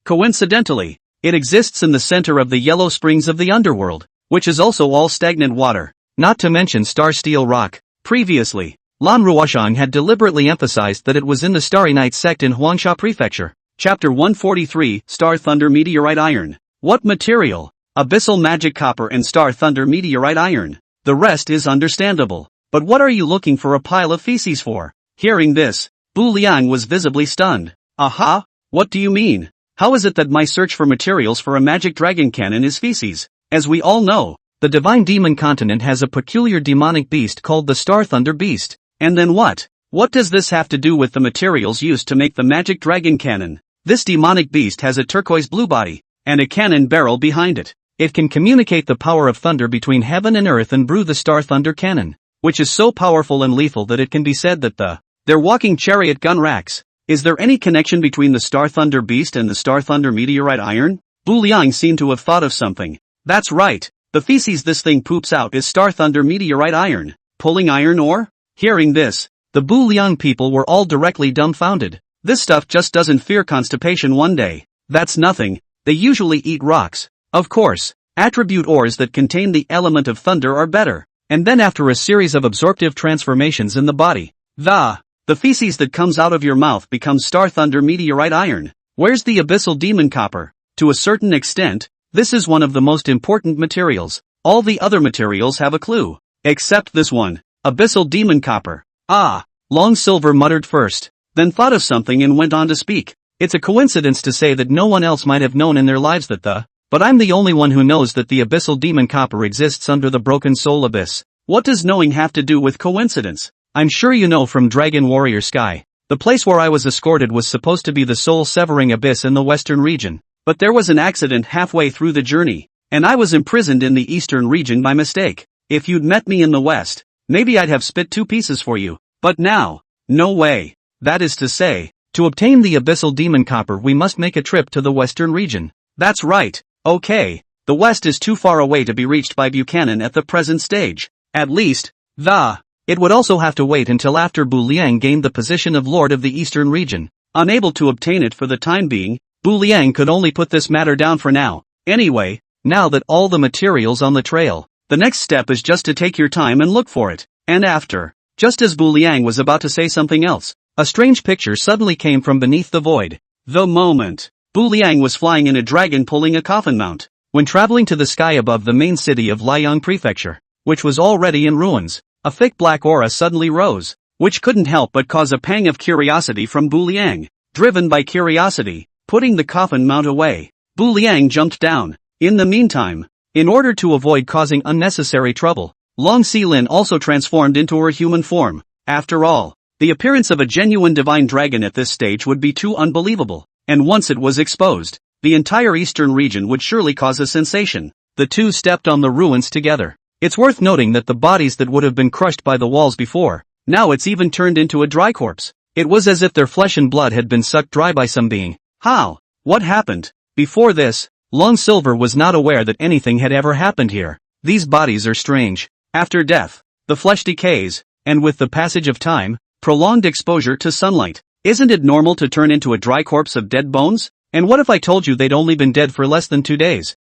Coincidentally, it exists in the center of the yellow springs of the Underworld, which is also all stagnant water, not to mention star steel rock. Previously, Lan Ruoshang had deliberately emphasized that it was in the Starry Night sect in Huangsha Prefecture. Chapter 143, Star Thunder Meteorite Iron. What material? Abyssal Magic Copper and Star Thunder Meteorite Iron. The rest is understandable. But what are you looking for a pile of feces for? Hearing this, Bu Liang was visibly stunned. Aha? What do you mean? How is it that my search for materials for a magic dragon cannon is feces? As we all know, the divine demon continent has a peculiar demonic beast called the Star Thunder Beast. And then what? What does this have to do with the materials used to make the magic dragon cannon? This demonic beast has a turquoise blue body, and a cannon barrel behind it. It can communicate the power of thunder between heaven and earth and brew the Star Thunder cannon, which is so powerful and lethal that it can be said that they're walking chariot gun racks. Is there any connection between the Star Thunder Beast and the Star Thunder Meteorite Iron? Bu Liang seemed to have thought of something. That's right, the feces this thing poops out is Star Thunder Meteorite Iron. Pulling iron ore? Hearing this, the Bu Liang people were all directly dumbfounded. This stuff just doesn't fear constipation one day. That's nothing, they usually eat rocks. Of course, attribute ores that contain the element of thunder are better. And then after a series of absorptive transformations in the body, the feces that comes out of your mouth becomes Star Thunder Meteorite Iron. Where's the Abyssal Demon Copper? To a certain extent, this is one of the most important materials. All the other materials have a clue. Except this one, Abyssal Demon Copper. Long Silver muttered first, then thought of something and went on to speak. It's a coincidence to say that no one else might have known in their lives that but I'm the only one who knows that the Abyssal Demon Copper exists under the Broken Soul Abyss. What does knowing have to do with coincidence? I'm sure you know from Dragon Warrior Sky. The place where I was escorted was supposed to be the soul-severing abyss in the western region. But there was an accident halfway through the journey, and I was imprisoned in the eastern region by mistake. If you'd met me in the west, maybe I'd have spit 2 pieces for you. But now, no way. That is to say, to obtain the Abyssal Demon Copper we must make a trip to the western region. That's right. Okay, the west is too far away to be reached by Buchanan at the present stage. At least, it would also have to wait until after Bu Liang gained the position of Lord of the Eastern Region. Unable to obtain it for the time being, Bu Liang could only put this matter down for now. Anyway, now that all the material's on the trail, the next step is just to take your time and look for it. And after, just as Bu Liang was about to say something else, a strange picture suddenly came from beneath the void. The moment, Bu Liang was flying in a dragon pulling a coffin mount. When traveling to the sky above the main city of Liang Prefecture, which was already in ruins, a thick black aura suddenly rose, which couldn't help but cause a pang of curiosity from Bu Liang. Driven by curiosity, putting the coffin mount away, Bu Liang jumped down. In the meantime, in order to avoid causing unnecessary trouble, Long Xilin also transformed into her human form. After all, the appearance of a genuine divine dragon at this stage would be too unbelievable, and once it was exposed, the entire eastern region would surely cause a sensation. The two stepped on the ruins together. It's worth noting that the bodies that would have been crushed by the walls before, now it's even turned into a dry corpse. It was as if their flesh and blood had been sucked dry by some being. How? What happened? Before this, Long Silver was not aware that anything had ever happened here. These bodies are strange. After death, the flesh decays, and with the passage of time, prolonged exposure to sunlight. Isn't it normal to turn into a dry corpse of dead bones? And what if I told you they'd only been dead for less than 2 days?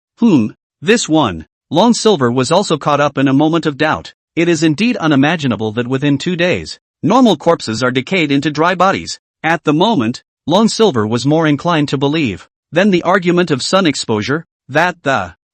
This one. Long Silver was also caught up in a moment of doubt. It is indeed unimaginable that within 2 days, normal corpses are decayed into dry bodies. At the moment, Long Silver was more inclined to believe than the argument of sun exposure, that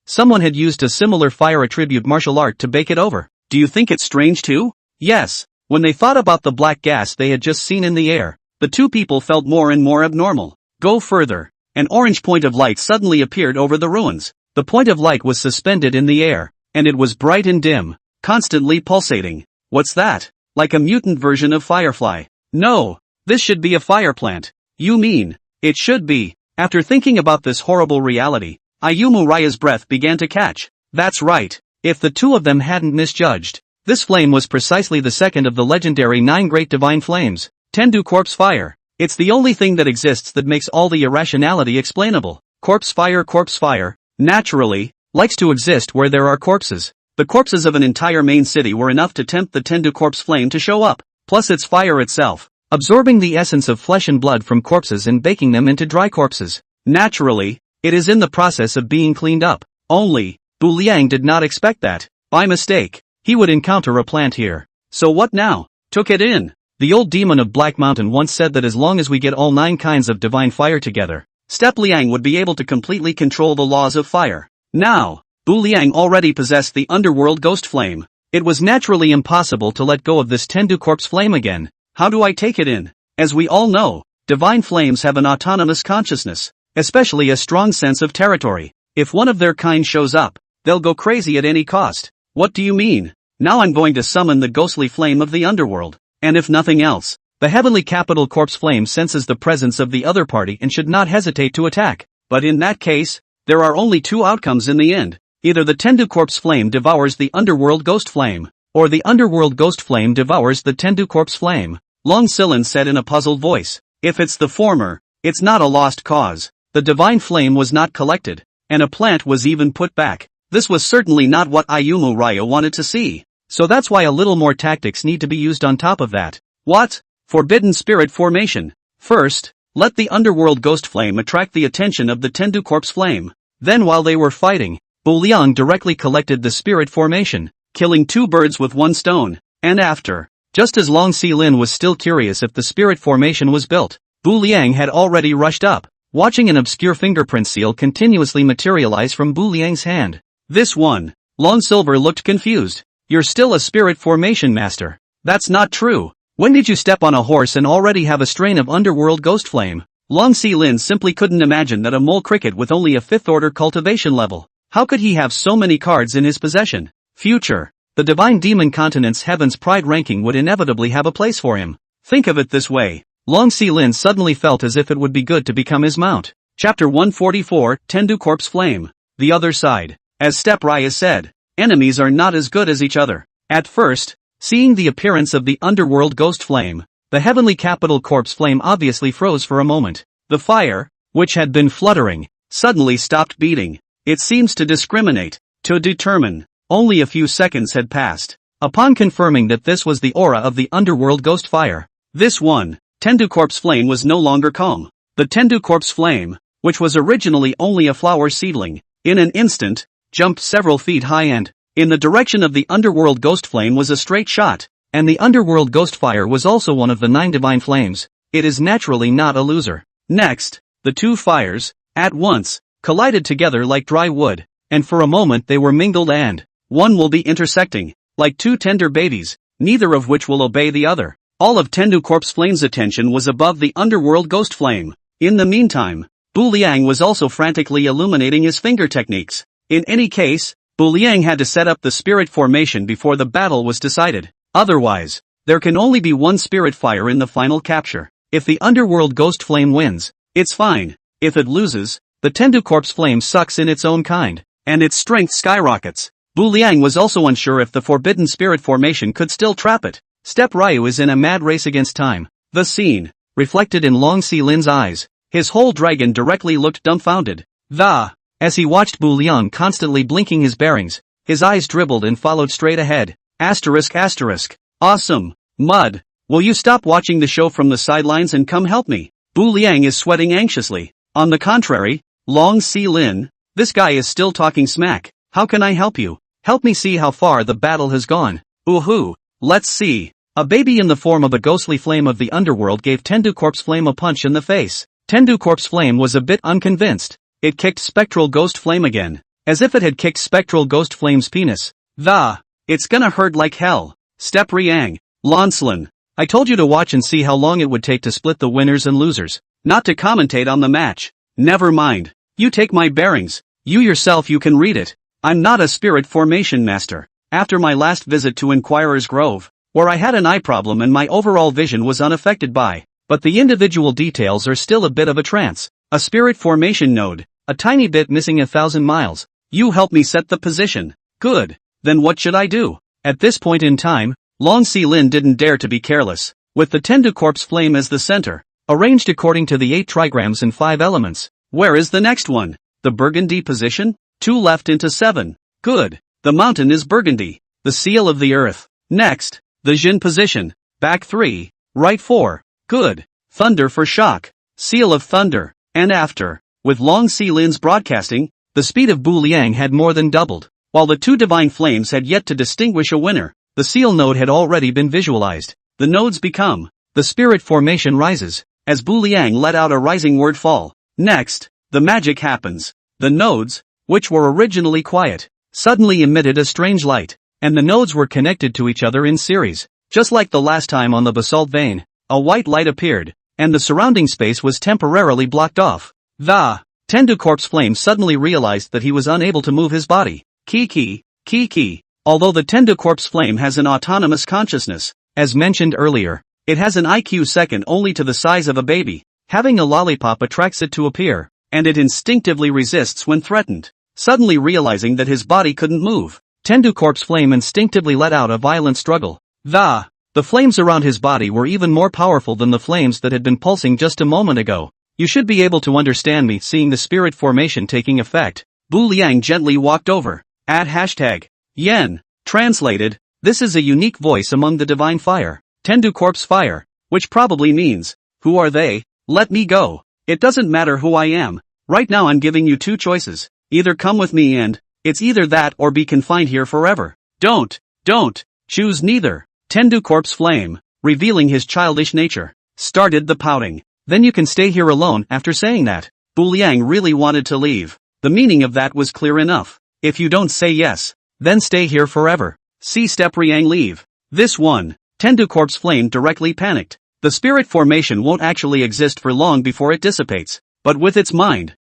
someone had used a similar fire attribute martial art to bake it over. Do you think it's strange too? Yes. When they thought about the black gas they had just seen in the air, the two people felt more and more abnormal. Go further. An orange point of light suddenly appeared over the ruins. The point of light was suspended in the air, and it was bright and dim, constantly pulsating. What's that? Like a mutant version of Firefly. No. This should be a fire plant. You mean, it should be. After thinking about this horrible reality, Ayumu Raya's breath began to catch. That's right. If the two of them hadn't misjudged, this flame was precisely the second of the legendary 9 great divine flames, Tendu Corpse Fire. It's the only thing that exists that makes all the irrationality explainable. Corpse fire, naturally, likes to exist where there are corpses. The corpses of an entire main city were enough to tempt the Tendu Corpse flame to show up, plus its fire itself, absorbing the essence of flesh and blood from corpses and baking them into dry corpses. Naturally, it is in the process of being cleaned up. Only, Bu Liang did not expect that, by mistake, he would encounter a plant here. So what now? Took it in. The old demon of Black Mountain once said that as long as we get all 9 kinds of divine fire together, Step Liang would be able to completely control the laws of fire. Now, Bu Liang already possessed the underworld ghost flame. It was naturally impossible to let go of this Tendu Corpse flame again. How do I take it in? As we all know, divine flames have an autonomous consciousness, especially a strong sense of territory. If one of their kind shows up, they'll go crazy at any cost. What do you mean? Now I'm going to summon the ghostly flame of the underworld. And if nothing else, the heavenly capital corpse flame senses the presence of the other party and should not hesitate to attack. But in that case, there are only 2 outcomes in the end. Either the Tendu Corpse flame devours the underworld ghost flame, or the underworld ghost flame devours the Tendu Corpse flame. Long Silin said in a puzzled voice. If it's the former, it's not a lost cause. The divine flame was not collected, and a plant was even put back. This was certainly not what Ayumu Raya wanted to see. So that's why a little more tactics need to be used on top of that. What? Forbidden spirit formation. First, let the underworld ghost flame attract the attention of the Tendu Corpse flame. Then while they were fighting, Bu Liang directly collected the spirit formation, killing 2 birds with 1 stone. And after, just as Long Silin was still curious if the spirit formation was built, Bu Liang had already rushed up, watching an obscure fingerprint seal continuously materialize from Bu Liang's hand. This one. Long Silver looked confused. You're still a spirit formation master. That's not true. When did you step on a horse and already have a strain of underworld ghost flame? Long Silin simply couldn't imagine that a mole cricket with only a 5th order cultivation level. How could he have so many cards in his possession? Future. The divine demon continent's heaven's pride ranking would inevitably have a place for him. Think of it this way. Long Silin suddenly felt as if it would be good to become his mount. Chapter 144, Tendu Corpse Flame. The other side. As Step Raya said, enemies are not as good as each other. At first, seeing the appearance of the underworld ghost flame, the heavenly capital corpse flame obviously froze for a moment. The fire, which had been fluttering, suddenly stopped beating. It seems to discriminate, to determine. Only a few seconds had passed. Upon confirming that this was the aura of the underworld ghost fire, this one, Tendu Corpse flame was no longer calm. The Tendu Corpse flame, which was originally only a flower seedling, in an instant, jumped several feet high and, in the direction of the underworld ghost flame was a straight shot, and the underworld ghost fire was also one of the 9 divine flames. It is naturally not a loser. Next, the 2 fires, at once, collided together like dry wood, and for a moment they were mingled and, one will be intersecting, like 2 tender babies, neither of which will obey the other. All of Tendu Corpse flame's attention was above the underworld ghost flame. In the meantime, Bu Liang was also frantically illuminating his finger techniques. In any case, Bu Liang had to set up the spirit formation before the battle was decided. Otherwise, there can only be one spirit fire in the final capture. If the underworld ghost flame wins, it's fine. If it loses, the Tendu Corpse flame sucks in its own kind, and its strength skyrockets. Bu Liang was also unsure if the forbidden spirit formation could still trap it. Step Ryu is in a mad race against time. The scene, reflected in Long Silin's eyes. His whole dragon directly looked dumbfounded. As he watched Bu Liang constantly blinking his bearings, his eyes dribbled and followed straight ahead. ***. Awesome. Mud. Will you stop watching the show from the sidelines and come help me? Bu Liang is sweating anxiously. On the contrary, Long Silin, this guy is still talking smack. How can I help you? Help me see how far the battle has gone. Ooh, let's see. A baby in the form of a ghostly flame of the underworld gave Tendu Corpse Flame a punch in the face. Tendu Corpse Flame was a bit unconvinced. It kicked Spectral Ghost Flame again. As if it had kicked Spectral Ghost Flame's penis. It's gonna hurt like hell. Step Riang. Lancelin. I told you to watch and see how long it would take to split the winners and losers. Not to commentate on the match. Never mind. You take my bearings. You yourself you can read it. I'm not a spirit formation master. After my last visit to Inquirer's Grove, where I had an eye problem and my overall vision was unaffected by, but the individual details are still a bit of a trance. A spirit formation node, a tiny bit missing 1,000 miles. You help me set the position. Good. Then what should I do? At this point in time, Long Si-Lin didn't dare to be careless. With the Tendu Corpse Flame as the center, arranged according to the 8 trigrams and 5 elements. Where is the next one? The Burgundy position? 2 left into 7. Good. The mountain is Burgundy. The seal of the earth. Next, the Jin position. Back 3. Right 4. Good. Thunder for shock. Seal of thunder. And after, with Long Si-Lin's broadcasting, the speed of Bu Liang had more than doubled. While the 2 divine flames had yet to distinguish a winner, the seal node had already been visualized. The nodes become. The spirit formation rises, as Bu Liang let out a rising word fall. Next, the magic happens. The nodes, which were originally quiet, suddenly emitted a strange light, and the nodes were connected to each other in series. Just like the last time on the basalt vein, a white light appeared, and the surrounding space was temporarily blocked off. The Tendu Corpse Flame suddenly realized that he was unable to move his body. Kiki. Although the Tendu Corpse Flame has an autonomous consciousness, as mentioned earlier, it has an IQ second only to the size of a baby. Having a lollipop attracts it to appear, and it instinctively resists when threatened. Suddenly realizing that his body couldn't move, Tendu Corpse Flame instinctively let out a violent struggle. The flames around his body were even more powerful than the flames that had been pulsing just a moment ago. You should be able to understand me seeing the spirit formation taking effect. Bu Liang gently walked over. #Yen. Translated, this is a unique voice among the divine fire. Tendu Corpse Fire. Which probably means, who are they? Let me go. It doesn't matter who I am. Right now I'm giving you 2 choices. Either come with me and, it's either that or be confined here forever. Don't. Choose neither. Tendu Corpse Flame, revealing his childish nature, started the pouting. Then you can stay here alone. After saying that, Bu Liang really wanted to leave. The meaning of that was clear enough. If you don't say yes, then stay here forever. See Step Riang leave. This one, Tendu Corpse Flame directly panicked. The spirit formation won't actually exist for long before it dissipates. But with its mind,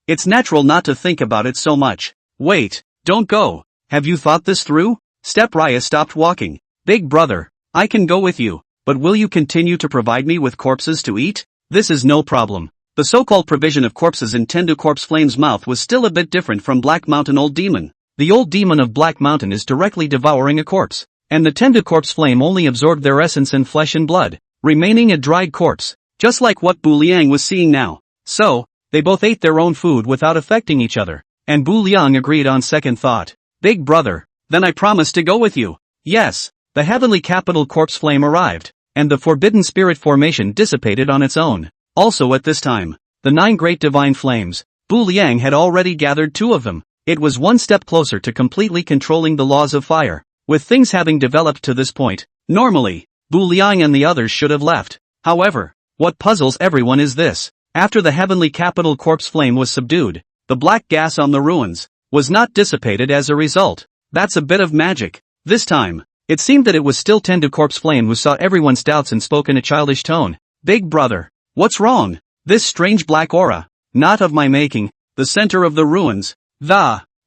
it's natural not to think about it so much. Wait, don't go. Have you thought this through? Step Raya stopped walking. Big brother, I can go with you, but will you continue to provide me with corpses to eat? This is no problem. The so-called provision of corpses in Tendu Corpse Flame's mouth was still a bit different from Black Mountain Old Demon. The Old Demon of Black Mountain is directly devouring a corpse, and the Tendu Corpse Flame only absorbed their essence in flesh and blood, remaining a dried corpse, just like what Bu Liang was seeing now. So, they both ate their own food without affecting each other, and Bu Liang agreed on second thought. Big brother, then I promise to go with you. Yes, the heavenly capital Corpse Flame arrived, and the forbidden spirit formation dissipated on its own. Also at this time, the 9 great divine flames, Bu Liang had already gathered 2 of them. It was one step closer to completely controlling the laws of fire. With things having developed to this point, normally, Bu Liang and the others should have left. However, what puzzles everyone is this. After the heavenly capital Corpse Flame was subdued, the black gas on the ruins was not dissipated as a result. That's a bit of magic. This time, it seemed that it was still Tendu Corpse Flame who saw everyone's doubts and spoke in a childish tone. Big brother, what's wrong? This strange black aura, not of my making, the center of the ruins.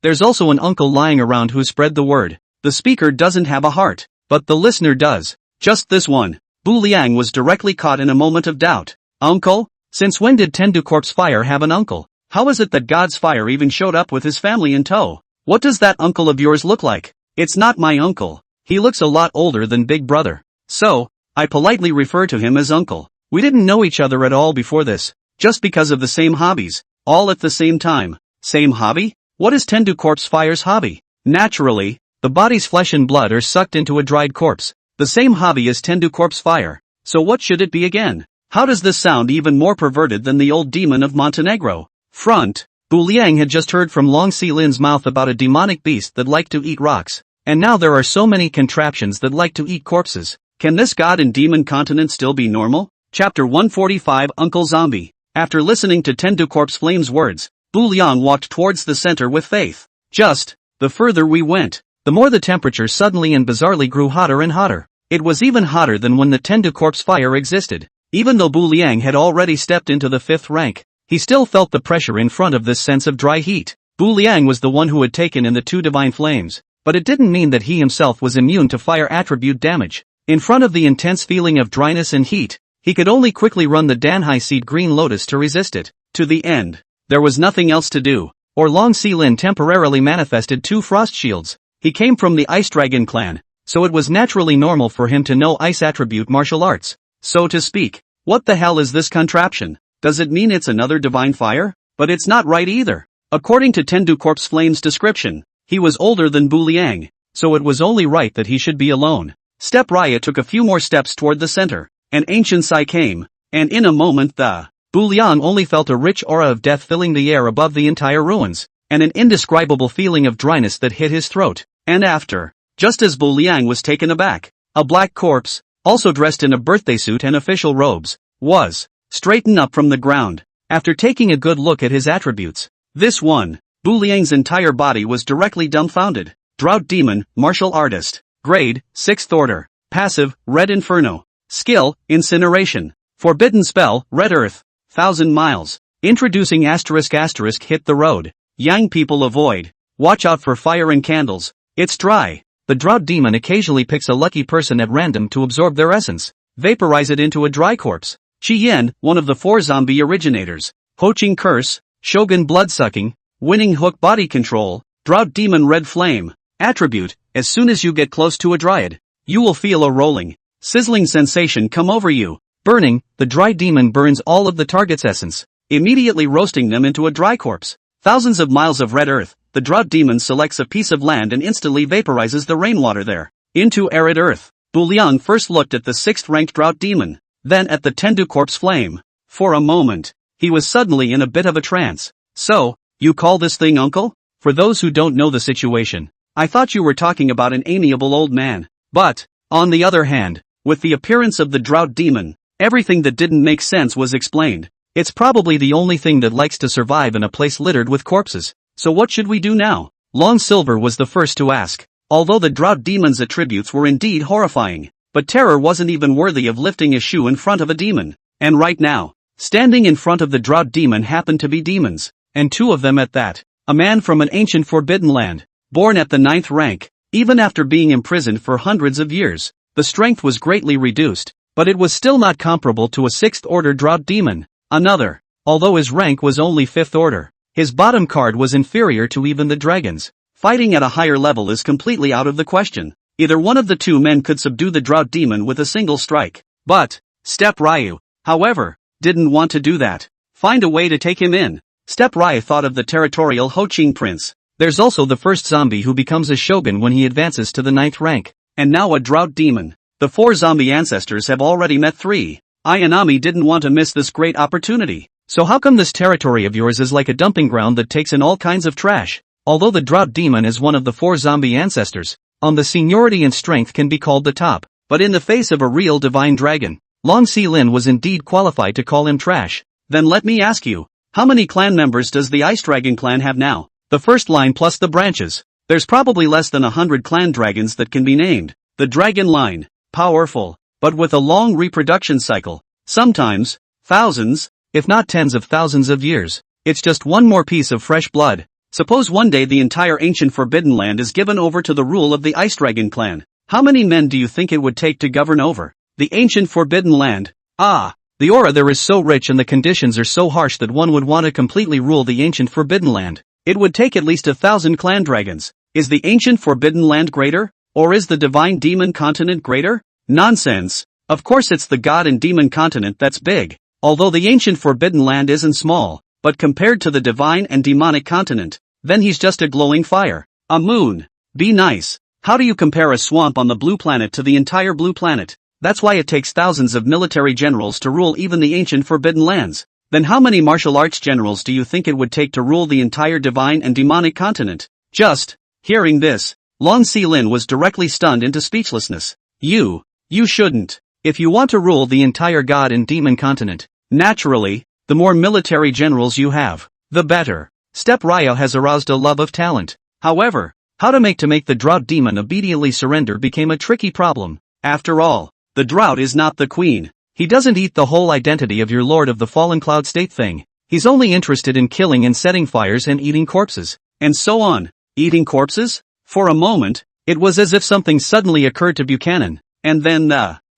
There's also an uncle lying around who spread the word. The speaker doesn't have a heart, but the listener does. Just this one. Bu Liang was directly caught in a moment of doubt. Uncle? Since when did Tendu Corpse Fire have an uncle? How is it that God's fire even showed up with his family in tow? What does that uncle of yours look like? It's not my uncle. He looks a lot older than Big Brother. So, I politely refer to him as uncle. We didn't know each other at all before this, just because of the same hobbies, all at the same time. Same hobby? What is Tendu Corpse Fire's hobby? Naturally, the body's flesh and blood are sucked into a dried corpse. The same hobby as Tendu Corpse Fire. So what should it be again? How does this sound even more perverted than the old demon of Montenegro? Front, Bu Liang had just heard from Long Si-Lin's mouth about a demonic beast that liked to eat rocks, And now there are so many contraptions that like to eat corpses. Can this god and demon continent still be normal? Chapter 145 Uncle Zombie. After listening to Tendu Corpse Flame's words, Bu Liang walked towards the center with faith. Just, the further we went, the more the temperature suddenly and bizarrely grew hotter and hotter. It was even hotter than when the Tendu Corpse fire existed. Even though Bu Liang had already stepped into the 5th rank, he still felt the pressure in front of this sense of dry heat. Bu Liang was the one who had taken in the 2 divine flames, but it didn't mean that he himself was immune to fire attribute damage. In front of the intense feeling of dryness and heat, he could only quickly run the Danhai Seed Green Lotus to resist it. To the end. There was nothing else to do. Or Long Xilin temporarily manifested 2 frost shields. He came from the Ice Dragon clan, so it was naturally normal for him to know ice attribute martial arts. So to speak. What the hell is this contraption? Does it mean it's another divine fire? But it's not right either. According to Tendu Corpse Flame's description, he was older than Bu Liang, so it was only right that he should be alone. Step Raya took a few more steps toward the center. An ancient sigh came, and in a moment Bu Liang only felt a rich aura of death filling the air above the entire ruins, and an indescribable feeling of dryness that hit his throat. And after, just as Bu Liang was taken aback, a black corpse, also dressed in a birthday suit and official robes, was straightened up from the ground. After taking a good look at his attributes, this one, Bu Liang's entire body was directly dumbfounded. Drought Demon, Martial Artist. Grade, 6th Order. Passive, Red Inferno. Skill, Incineration. Forbidden Spell, Red Earth. 1,000 miles. Introducing **** hit the road. Yang people avoid. Watch out for fire and candles. It's dry. The Drought Demon occasionally picks a lucky person at random to absorb their essence. Vaporize it into a dry corpse. Qi Yan, one of the 4 zombie originators. Poaching Curse. Shogun Bloodsucking. Winning Hook Body Control. Drought Demon Red Flame. Attribute, as soon as you get close to a dryad, you will feel a rolling, sizzling sensation come over you. Burning, the dry demon burns all of the target's essence, immediately roasting them into a dry corpse. Thousands of miles of red earth, the drought demon selects a piece of land and instantly vaporizes the rainwater there into arid earth. Bu Liang first looked at the 6th-ranked drought demon, then at the Tendu Corpse Flame. For a moment, he was suddenly in a bit of a trance. So, you call this thing uncle? For those who don't know the situation, I thought you were talking about an amiable old man. But, on the other hand, with the appearance of the drought demon, everything that didn't make sense was explained. It's probably the only thing that likes to survive in a place littered with corpses. So what should we do now? Long Silver was the first to ask. Although the drought demon's attributes were indeed horrifying, but terror wasn't even worthy of lifting a shoe in front of a demon. And right now, standing in front of the drought demon happened to be demons, and 2 of them at that. A man from an ancient forbidden land, born at the 9th rank, even after being imprisoned for hundreds of years. The strength was greatly reduced, but it was still not comparable to a 6th-order drought demon. Another, although his rank was only 5th order, his bottom card was inferior to even the dragons. Fighting at a higher level is completely out of the question. Either one of the 2 men could subdue the drought demon with a single strike. But, Step Ryu, however, didn't want to do that. Find a way to take him in. Step Ryu thought of the territorial Hoqing prince. There's also the first zombie who becomes a shogun when he advances to the 9th rank. And now a drought demon. The 4 zombie ancestors have already met 3. Ayanami didn't want to miss this great opportunity. So how come this territory of yours is like a dumping ground that takes in all kinds of trash? Although the drought demon is one of the 4 zombie ancestors, on the seniority and strength can be called the top. But in the face of a real divine dragon, Long Xilin was indeed qualified to call him trash. Then let me ask you, how many clan members does the Ice Dragon clan have now? The first line plus the branches. There's probably less than 100 clan dragons that can be named. The dragon line, powerful, but with a long reproduction cycle. Sometimes, thousands, if not tens of thousands of years. It's just one more piece of fresh blood. Suppose one day the entire ancient forbidden land is given over to the rule of the Ice Dragon clan. How many men do you think it would take to govern over the ancient forbidden land? The aura there is so rich and the conditions are so harsh that one would want to completely rule the ancient forbidden land. It would take at least 1,000 clan dragons. Is the ancient forbidden land greater? Or is the divine demon continent greater? Nonsense. Of course it's the god and demon continent that's big. Although the ancient forbidden land isn't small, but compared to the divine and demonic continent, then he's just a glowing fire. A moon. Be nice. How do you compare a swamp on the blue planet to the entire blue planet? That's why it takes thousands of military generals to rule even the ancient forbidden lands. Then how many martial arts generals do you think it would take to rule the entire divine and demonic continent? Just hearing this, Long Xilin was directly stunned into speechlessness. You shouldn't. If you want to rule the entire god and demon continent, naturally, the more military generals you have, the better. Step Raya has aroused a love of talent. However, how to make the drought demon obediently surrender became a tricky problem. After all, the drought is not the queen. He doesn't eat the whole identity of your Lord of the Fallen Cloud State thing. He's only interested in killing and setting fires and eating corpses. And so on. Eating corpses? For a moment, it was as if something suddenly occurred to Buchanan. And then,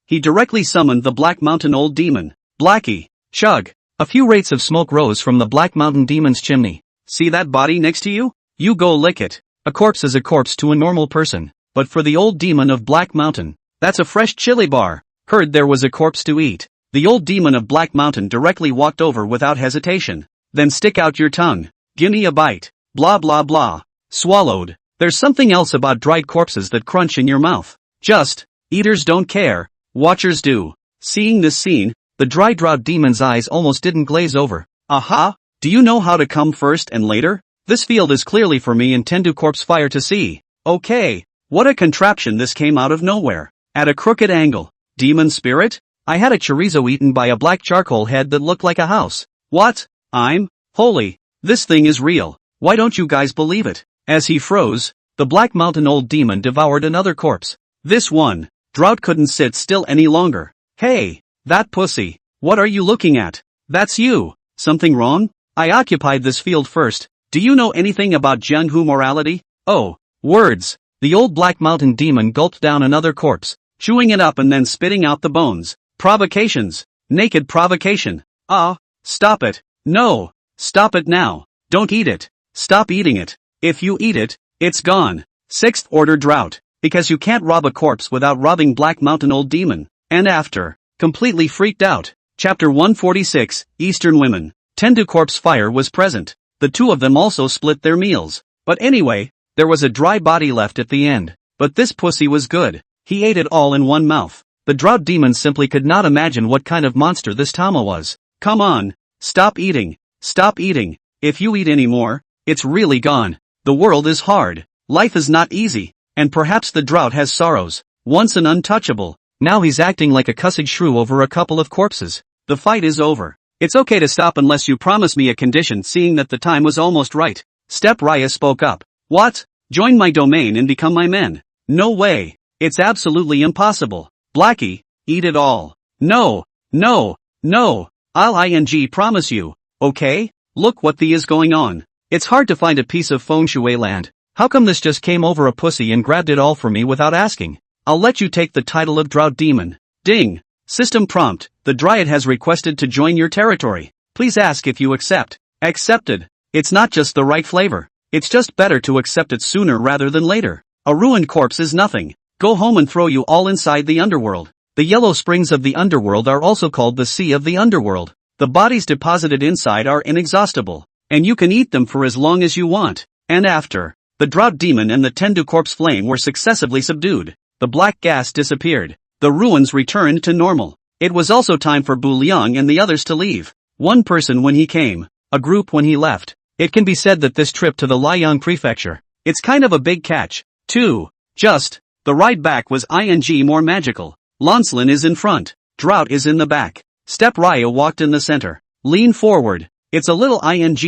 he directly summoned the Black Mountain Old Demon. Blackie. Chug. A few wraiths of smoke rose from the Black Mountain Demon's chimney. See that body next to you? You go lick it. A corpse is a corpse to a normal person. But for the old demon of Black Mountain, that's a fresh chili bar. Heard there was a corpse to eat. The old demon of Black Mountain directly walked over without hesitation. Then stick out your tongue. Gimme a bite. Blah blah blah. Swallowed. There's something else about dried corpses that crunch in your mouth. Just, eaters don't care, watchers do. Seeing this scene, the dry drought demon's eyes almost didn't glaze over. Aha! Do you know how to come first and later? This field is clearly for me and Tendu Corpse Fire to see. Okay. What a contraption, this came out of nowhere. At a crooked angle. Demon spirit? I had a chorizo eaten by a black charcoal head that looked like a house. What? Holy. This thing is real. Why don't you guys believe it? As he froze, the Black Mountain Old Demon devoured another corpse. This one. Drought couldn't sit still any longer. Hey, that pussy. What are you looking at? That's you. Something wrong? I occupied this field first. Do you know anything about Jianghu morality? Oh, words. The old Black Mountain Demon gulped down another corpse, chewing it up and then spitting out the bones. Provocations. Naked provocation. Stop it. No. Stop it now. Don't eat it. Stop eating it. If you eat it, it's gone. 6th order drought. Because you can't rob a corpse without robbing Black Mountain Old Demon. And after. Completely freaked out. Chapter 146, Eastern Women. Tendu Corpse Fire was present. The two of them also split their meals. But anyway, there was a dry body left at the end. But this pussy was good. He ate it all in one mouth. The drought demon simply could not imagine what kind of monster this Tama was. Come on. Stop eating. Stop eating. If you eat anymore, it's really gone. The world is hard. Life is not easy. And perhaps the drought has sorrows. Once an untouchable. Now he's acting like a cussed shrew over a couple of corpses. The fight is over. It's okay to stop unless you promise me a condition, seeing that the time was almost right. Step Raya spoke up. What? Join my domain and become my men? No way. It's absolutely impossible. Blackie, eat it all. No. I'll promise you. Okay? Look what is going on. It's hard to find a piece of feng shui land. How come this just came over a pussy and grabbed it all from me without asking? I'll let you take the title of Drought Demon. Ding. System prompt. The Dryad has requested to join your territory. Please ask if you accept. Accepted. It's not just the right flavor. It's just better to accept it sooner rather than later. A ruined corpse is nothing. Go home and throw you all inside the underworld. The yellow springs of the underworld are also called the Sea of the Underworld. The bodies deposited inside are inexhaustible. And you can eat them for as long as you want. And after. The drought demon and the Tendu corpse flame were successively subdued. The black gas disappeared. The ruins returned to normal. It was also time for Bu Liang and the others to leave. One person when he came. A group when he left. It can be said that this trip to the Liang prefecture. It's kind of a big catch. 2. Just. The ride back was more magical. Lancelin is in front. Drought is in the back. Step Raya walked in the center. Lean forward. It's a little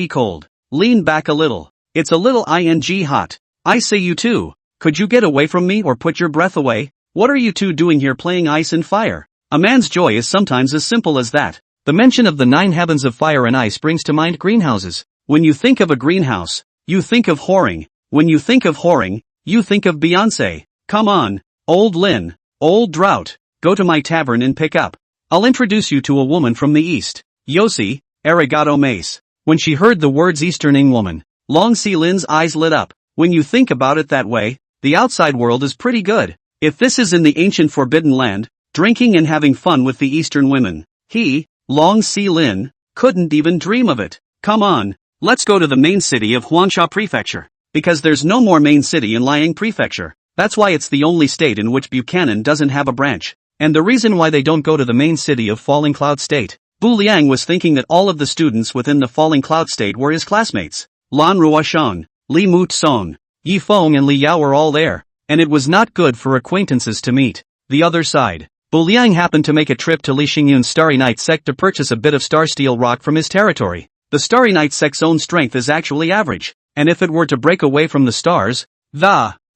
cold. Lean back a little. It's a little hot. I say you two. Could you get away from me or put your breath away? What are you two doing here playing ice and fire? A man's joy is sometimes as simple as that. The mention of the 9 heavens of fire and ice brings to mind greenhouses. When you think of a greenhouse, you think of whoring. When you think of whoring, you think of Beyonce. Come on, old Lin, old Drought, go to my tavern and pick up. I'll introduce you to a woman from the east. Yosi, arigato mace. When she heard the words Eastern woman, Long Xilin's eyes lit up. When you think about it that way, the outside world is pretty good. If this is in the ancient forbidden land, drinking and having fun with the Eastern women, he, Long Xilin, couldn't even dream of it. Come on, let's go to the main city of Huangsha Prefecture. Because there's no more main city in Liang Prefecture. That's why it's the only state in which Buchanan doesn't have a branch. And the reason why they don't go to the main city of Falling Cloud State. Bu Liang was thinking that all of the students within the Falling Cloud State were his classmates. Lan Ruoshang, Li Mut Song, Yi Feng and Li Yao were all there, and it was not good for acquaintances to meet. The other side. Bu Liang happened to make a trip to Li Xingyun's Starry Night sect to purchase a bit of star steel rock from his territory. The Starry Night sect's own strength is actually average, and if it were to break away from the stars,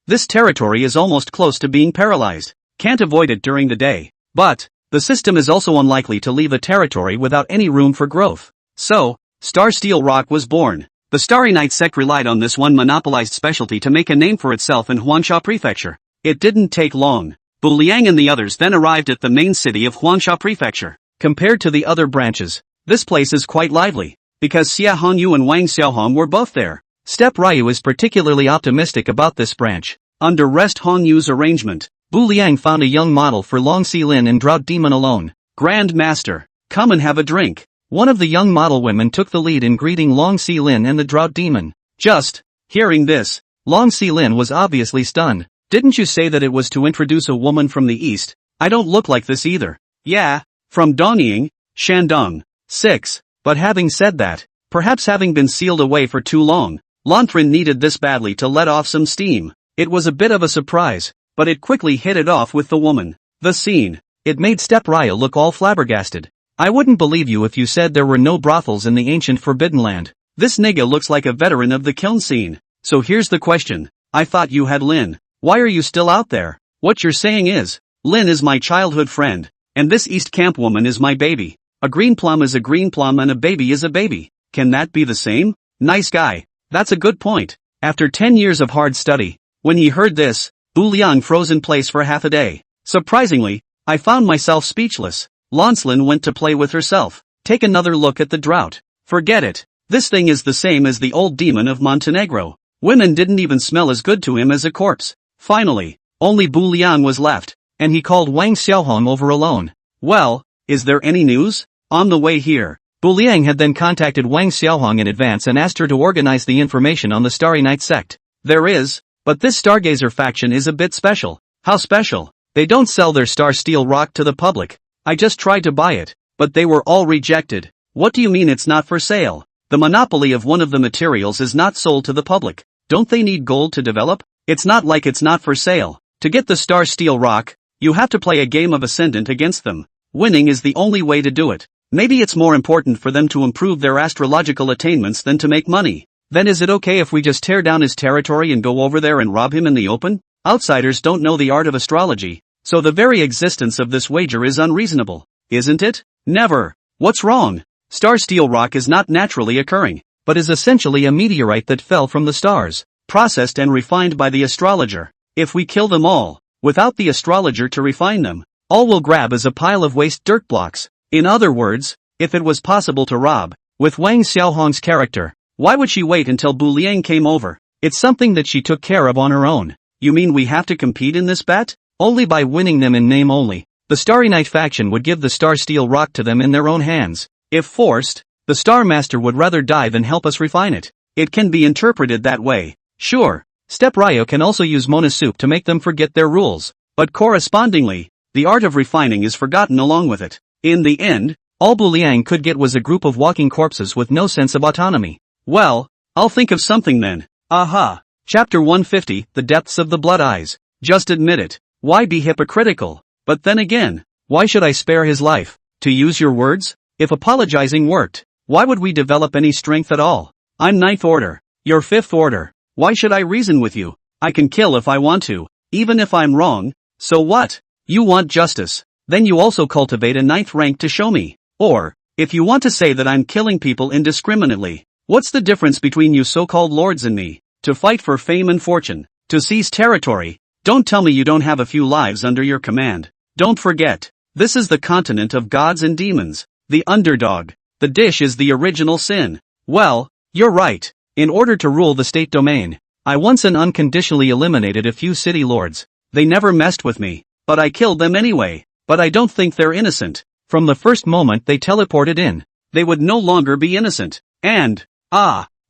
this territory is almost close to being paralyzed. Can't avoid it during the day. But the system is also unlikely to leave a territory without any room for growth. So, Star Steel Rock was born. The Starry Night sect relied on this one monopolized specialty to make a name for itself in Huangsha Prefecture. It didn't take long. Bu Liang and the others then arrived at the main city of Huangsha Prefecture. Compared to the other branches, this place is quite lively, because Xia Hongyu and Wang Xiaohong were both there. Step Ryu is particularly optimistic about this branch. Under Rest Hongyu's arrangement, Bu Liang found a young model for Long Xilin and Drought Demon alone. Grand Master, come and have a drink. One of the young model women took the lead in greeting Long Xilin and the Drought Demon. Just hearing this, Long Xilin was obviously stunned. Didn't you say that it was to introduce a woman from the east? I don't look like this either. Yeah, from Dongying, Shandong. 6. But having said that, perhaps having been sealed away for too long, Lantrin needed this badly to let off some steam. It was a bit of a surprise, but it quickly hit it off with the woman. The scene. It made Step Ryu look all flabbergasted. I wouldn't believe you if you said there were no brothels in the ancient Forbidden Land. This nigga looks like a veteran of the kiln scene. So here's the question. I thought you had Lin. Why are you still out there? What you're saying is, Lin is my childhood friend, and this East Camp woman is my baby. A green plum is a green plum and a baby is a baby. Can that be the same? Nice guy. That's a good point. After 10 years of hard study, when he heard this, Bu Liang froze in place for half a day. Surprisingly, I found myself speechless. Lancelin went to play with herself. Take another look at the drought. Forget it. This thing is the same as the old demon of Montenegro. Women didn't even smell as good to him as a corpse. Finally, only Bu Liang was left, and he called Wang Xiaohong over alone. Well, is there any news? On the way here, Bu Liang had then contacted Wang Xiaohong in advance and asked her to organize the information on the Starry Night sect. There is, but this Stargazer faction is a bit special. How special? They don't sell their Star Steel rock to the public. I just tried to buy it, but they were all rejected. What do you mean it's not for sale? The monopoly of one of the materials is not sold to the public. Don't they need gold to develop? It's not like it's not for sale. To get the Star Steel rock, you have to play a game of Ascendant against them. Winning is the only way to do it. Maybe it's more important for them to improve their astrological attainments than to make money. Then is it okay if we just tear down his territory and go over there and rob him in the open? Outsiders don't know the art of astrology, so the very existence of this wager is unreasonable, isn't it? Never. What's wrong? Star Steel rock is not naturally occurring, but is essentially a meteorite that fell from the stars, processed and refined by the astrologer. If we kill them all, without the astrologer to refine them, all we'll grab is a pile of waste dirt blocks. In other words, if it was possible to rob, with Wang Xiaohong's character, why would she wait until Bu Liang came over? It's something that she took care of on her own. You mean we have to compete in this bet? Only by winning them in name only. The Starry Night faction would give the Star Steel rock to them in their own hands. If forced, the Star Master would rather die than help us refine it. It can be interpreted that way. Sure, Step Ryu can also use Mona Soup to make them forget their rules, but correspondingly, the art of refining is forgotten along with it. In the end, all Bu Liang could get was a group of walking corpses with no sense of autonomy. Well, I'll think of something then. Aha. Chapter 150, The Depths of the Blood Eyes. Just admit it. Why be hypocritical? But then again, why should I spare his life? To use your words? If apologizing worked, why would we develop any strength at all? I'm 9th order. You're 5th order. Why should I reason with you? I can kill if I want to, even if I'm wrong. So what? You want justice. Then you also cultivate a 9th rank to show me. Or, if you want to say that I'm killing people indiscriminately, what's the difference between you so-called lords and me? To fight for fame and fortune, to seize territory. Don't tell me you don't have a few lives under your command. Don't forget, this is the continent of gods and demons. The underdog. The dish is the original sin. Well, you're right. In order to rule the state domain, I once and unconditionally eliminated a few city lords. They never messed with me, but I killed them anyway. But I don't think they're innocent. From the first moment they teleported in, they would no longer be innocent. And,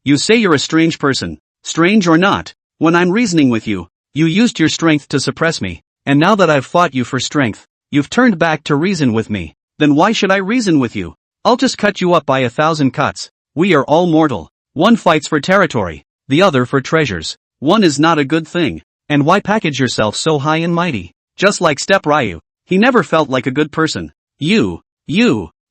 you say you're a strange person. Strange or not, when I'm reasoning with you, you used your strength to suppress me, and now that I've fought you for strength, you've turned back to reason with me. Then why should I reason with you? I'll just cut you up by 1,000 cuts. We are all mortal. One fights for territory, the other for treasures. One is not a good thing. And why package yourself so high and mighty? Just like Step Ryu. He never felt like a good person. You,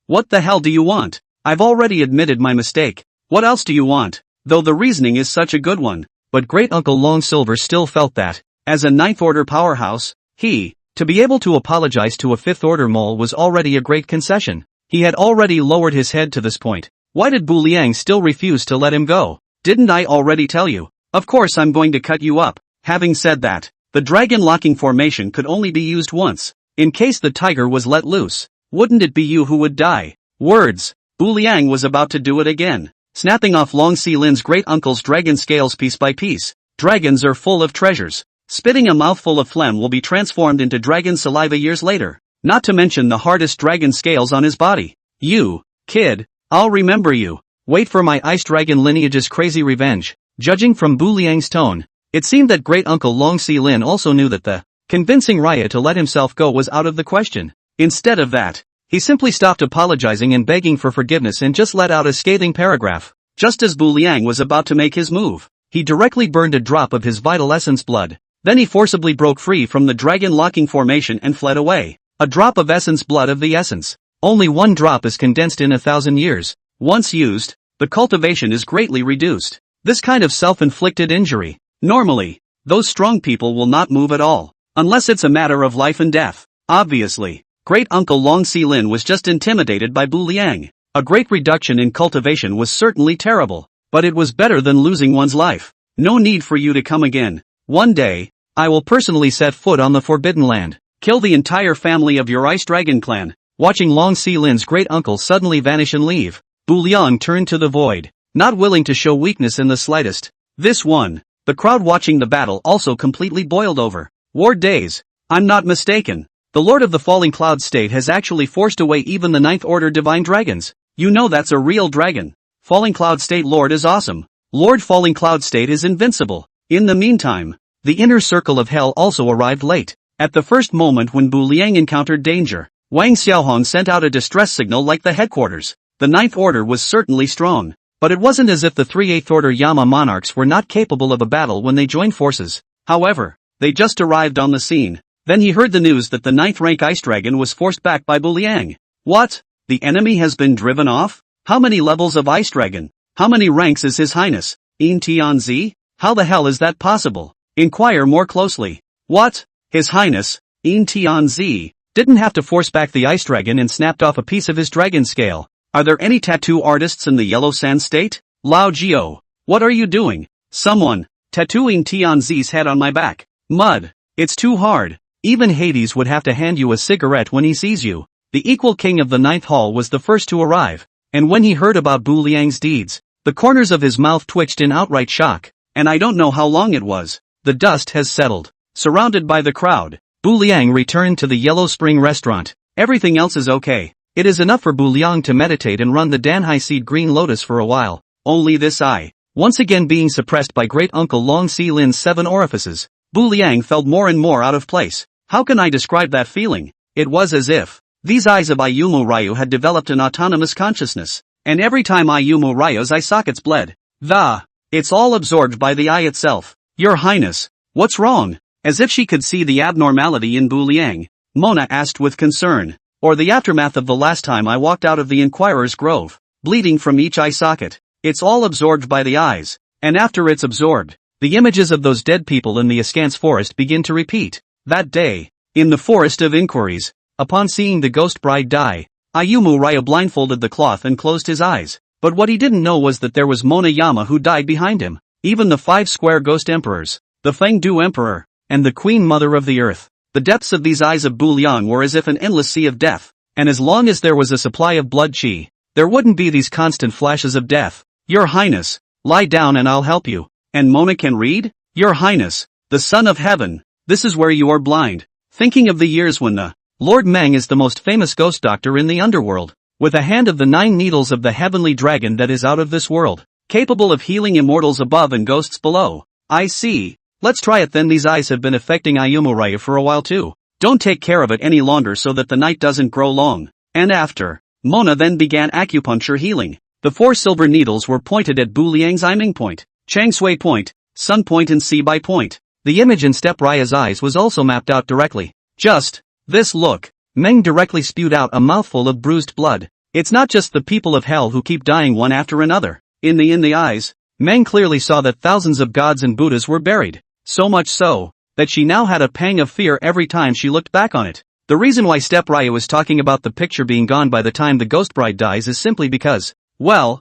what the hell do you want? I've already admitted my mistake. What else do you want? Though the reasoning is such a good one. But Great Uncle Long Silver still felt that, as a Ninth Order powerhouse, to be able to apologize to a Fifth Order mole was already a great concession. He had already lowered his head to this point. Why did Bu Liang still refuse to let him go? Didn't I already tell you? Of course I'm going to cut you up. Having said that, the dragon locking formation could only be used once. In case the tiger was let loose, wouldn't it be you who would die? Words. Bu Liang was about to do it again, snapping off Long Silin's great uncle's dragon scales piece by piece. Dragons are full of treasures. Spitting a mouthful of phlegm will be transformed into dragon saliva years later, not to mention the hardest dragon scales on his body. You, kid, I'll remember you. Wait for my ice dragon lineage's crazy revenge. Judging from Bu Liang's tone, it seemed that Great Uncle Long Silin also knew that the convincing Raya to let himself go was out of the question. Instead of that, he simply stopped apologizing and begging for forgiveness and just let out a scathing paragraph. Just as Bu Liang was about to make his move, he directly burned a drop of his vital essence blood. Then he forcibly broke free from the dragon locking formation and fled away. A drop of essence blood of the essence. Only one drop is condensed in 1,000 years. Once used, the cultivation is greatly reduced. This kind of self-inflicted injury. Normally, those strong people will not move at all, unless it's a matter of life and death. Obviously, Great Uncle Long Silin was just intimidated by Bu Liang. A great reduction in cultivation was certainly terrible, but it was better than losing one's life. No need for you to come again. One day, I will personally set foot on the Forbidden Land, kill the entire family of your Ice Dragon clan. Watching Long Silin's great uncle suddenly vanish and leave, Bu Liang turned to the void, not willing to show weakness in the slightest. This one, the crowd watching the battle also completely boiled over. War days. I'm not mistaken. The Lord of the Falling Cloud State has actually forced away even the Ninth Order Divine Dragons. You know that's a real dragon. Falling Cloud State Lord is awesome. Lord Falling Cloud State is invincible. In the meantime, the inner circle of hell also arrived late. At the first moment when Bu Liang encountered danger, Wang Xiaohong sent out a distress signal like the headquarters. The Ninth Order was certainly strong, but it wasn't as if the 3/8 Order Yama monarchs were not capable of a battle when they joined forces. However, they just arrived on the scene. Then he heard the news that the 9th rank Ice Dragon was forced back by Bu Liang. What? The enemy has been driven off? How many levels of Ice Dragon? How many ranks is His Highness? Yin Tianzi? How the hell is that possible? Inquire more closely. What? His Highness, Yin Tianzi, didn't have to force back the Ice Dragon and snapped off a piece of his dragon scale. Are there any tattoo artists in the Yellow Sand State? Lao Jiao, what are you doing? Someone, tattooing Tianzi's head on my back. Mud. It's too hard. Even Hades would have to hand you a cigarette when he sees you. The equal king of the 9th hall was the first to arrive, and when he heard about Bu Liang's deeds, the corners of his mouth twitched in outright shock, and I don't know how long it was. The dust has settled. Surrounded by the crowd, Bu Liang returned to the Yellow Spring restaurant. Everything else is okay. It is enough for Bu Liang to meditate and run the Danhai Seed Green Lotus for a while. Only this eye, once again being suppressed by Great Uncle Long Silin's 7 orifices, Bu Liang felt more and more out of place. How can I describe that feeling? It was as if these eyes of Ayumu Ryu had developed an autonomous consciousness, and every time Ayumu Ryu's eye sockets bled, it's all absorbed by the eye itself. Your Highness, what's wrong? As if she could see the abnormality in Bu Liang, Mona asked with concern. Or the aftermath of the last time I walked out of the Inquirer's Grove, bleeding from each eye socket. It's all absorbed by the eyes, and after it's absorbed, the images of those dead people in the askance forest begin to repeat. That day, in the Forest of Inquiries, upon seeing the ghost bride die, Ayumu Ryu blindfolded the cloth and closed his eyes. But what he didn't know was that there was Mona Yama who died behind him. Even the 5 square ghost emperors, the Fengdu Emperor, and the Queen Mother of the Earth. The depths of these eyes of Bu Liang were as if an endless sea of death, and as long as there was a supply of blood qi, there wouldn't be these constant flashes of death. Your Highness, lie down and I'll help you. And Mona can read? Your Highness, the Son of Heaven, this is where you are blind. Thinking of the years when the Lord Meng is the most famous ghost doctor in the underworld, with a hand of the 9 needles of the heavenly dragon that is out of this world, capable of healing immortals above and ghosts below. I see. Let's try it then. These eyes have been affecting Ayumu Ryu for a while too. Don't take care of it any longer so that the night doesn't grow long. And after, Mona then began acupuncture healing. The 4 silver needles were pointed at Bu Liang's aiming point, Changsui point, sun point and sea by point. The image in Step Raya's eyes was also mapped out directly. Just this look. Meng directly spewed out a mouthful of bruised blood. It's not just the people of hell who keep dying one after another. In the eyes, Meng clearly saw that thousands of gods and Buddhas were buried. So much so, that she now had a pang of fear every time she looked back on it. The reason why Step Raya was talking about the picture being gone by the time the ghost bride dies is simply because, well,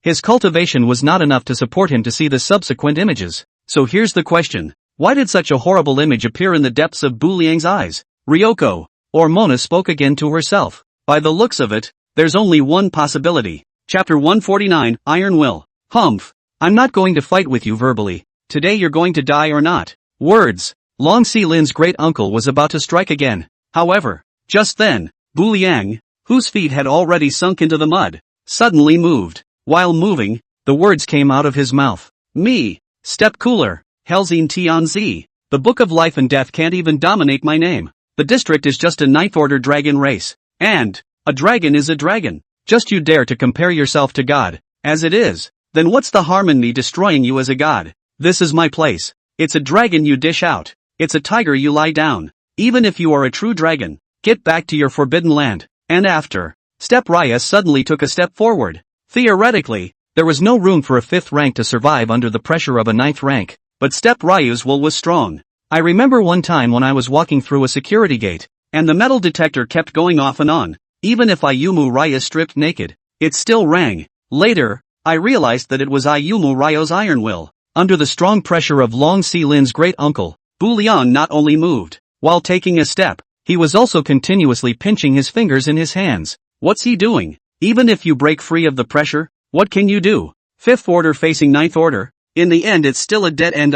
his cultivation was not enough to support him to see the subsequent images. So here's the question. Why did such a horrible image appear in the depths of Bu Liang's eyes? Ryoko, or Mona spoke again to herself. By the looks of it, there's only one possibility. Chapter 149, Iron Will. Humph. I'm not going to fight with you verbally. Today you're going to die or not. Words. Long Xilin's great uncle was about to strike again. However, just then, Bu Liang, whose feet had already sunk into the mud, suddenly moved. While moving, the words came out of his mouth. Me. Step cooler. Helzine Tianzi. The Book of Life and Death can't even dominate my name. The district is just a ninth order dragon race. And a dragon is a dragon. Just you dare to compare yourself to God. As it is, then what's the harm in me destroying you as a god? This is my place. It's a dragon you dish out. It's a tiger you lie down. Even if you are a true dragon, get back to your forbidden land. And after, Step Raya suddenly took a step forward. Theoretically, there was no room for a 5th rank to survive under the pressure of a 9th rank, but Step Raya's will was strong. I remember one time when I was walking through a security gate, and the metal detector kept going off and on. Even if Ayumu Raya stripped naked, it still rang. Later, I realized that it was Ayumu Raya's iron will. Under the strong pressure of Long Xilin's great uncle, Bu Liang not only moved. While taking a step, he was also continuously pinching his fingers in his hands. What's he doing? Even if you break free of the pressure, what can you do? 5th order facing 9th order? In the end it's still a dead end.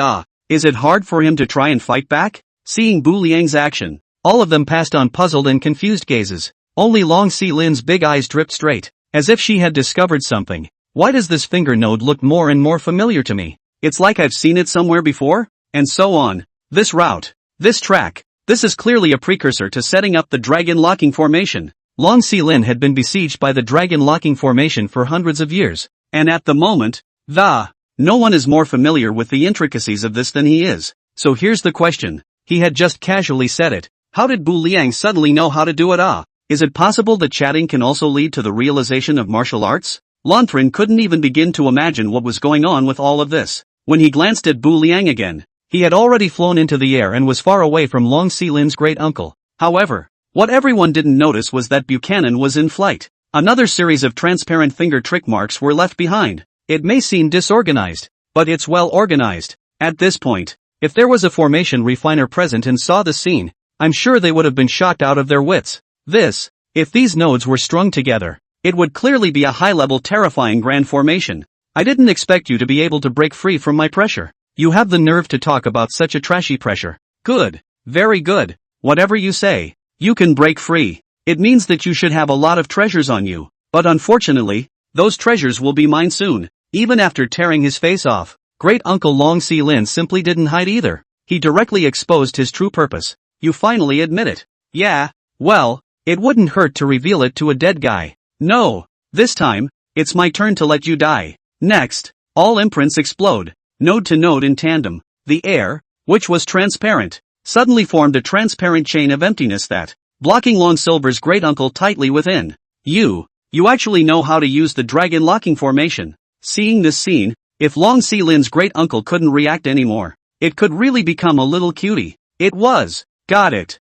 Is it hard for him to try and fight back? Seeing Bu Liang's action, all of them passed on puzzled and confused gazes. Only Long Xilin's big eyes dripped straight, as if she had discovered something. Why does this finger node look more and more familiar to me? It's like I've seen it somewhere before? And so on. This route. This track. This is clearly a precursor to setting up the Dragon Locking Formation. Long Xilin had been besieged by the Dragon Locking Formation for hundreds of years. And at the moment, no one is more familiar with the intricacies of this than he is. So here's the question. He had just casually said it. How did Bu Liang suddenly know how to do it? Is it possible that chatting can also lead to the realization of martial arts? Lanthrin couldn't even begin to imagine what was going on with all of this. When he glanced at Bu Liang again, he had already flown into the air and was far away from Long Xilin's great uncle. However, what everyone didn't notice was that Buchanan was in flight. Another series of transparent finger trick marks were left behind. It may seem disorganized, but it's well organized. At this point, if there was a formation refiner present and saw the scene, I'm sure they would have been shocked out of their wits. If these nodes were strung together, it would clearly be a high-level terrifying grand formation. I didn't expect you to be able to break free from my pressure. You have the nerve to talk about such a trashy pressure. Good. Very good. Whatever you say. You can break free. It means that you should have a lot of treasures on you. But unfortunately, those treasures will be mine soon. Even after tearing his face off, Great Uncle Long Xilin simply didn't hide either. He directly exposed his true purpose. You finally admit it. Yeah, well, it wouldn't hurt to reveal it to a dead guy. No. This time, it's my turn to let you die. Next, all imprints explode. Node to node in tandem. The air, which was transparent, suddenly formed a transparent chain of emptiness that, blocking Long Silver's great uncle tightly within. You actually know how to use the Dragon Locking Formation. Seeing this scene, if Long Xilin's great uncle couldn't react anymore, it could really become a little cutie. It was. Got it.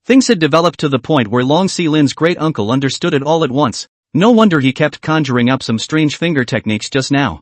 Things had developed to the point where Long Xilin's great uncle understood it all at once. No wonder he kept conjuring up some strange finger techniques just now.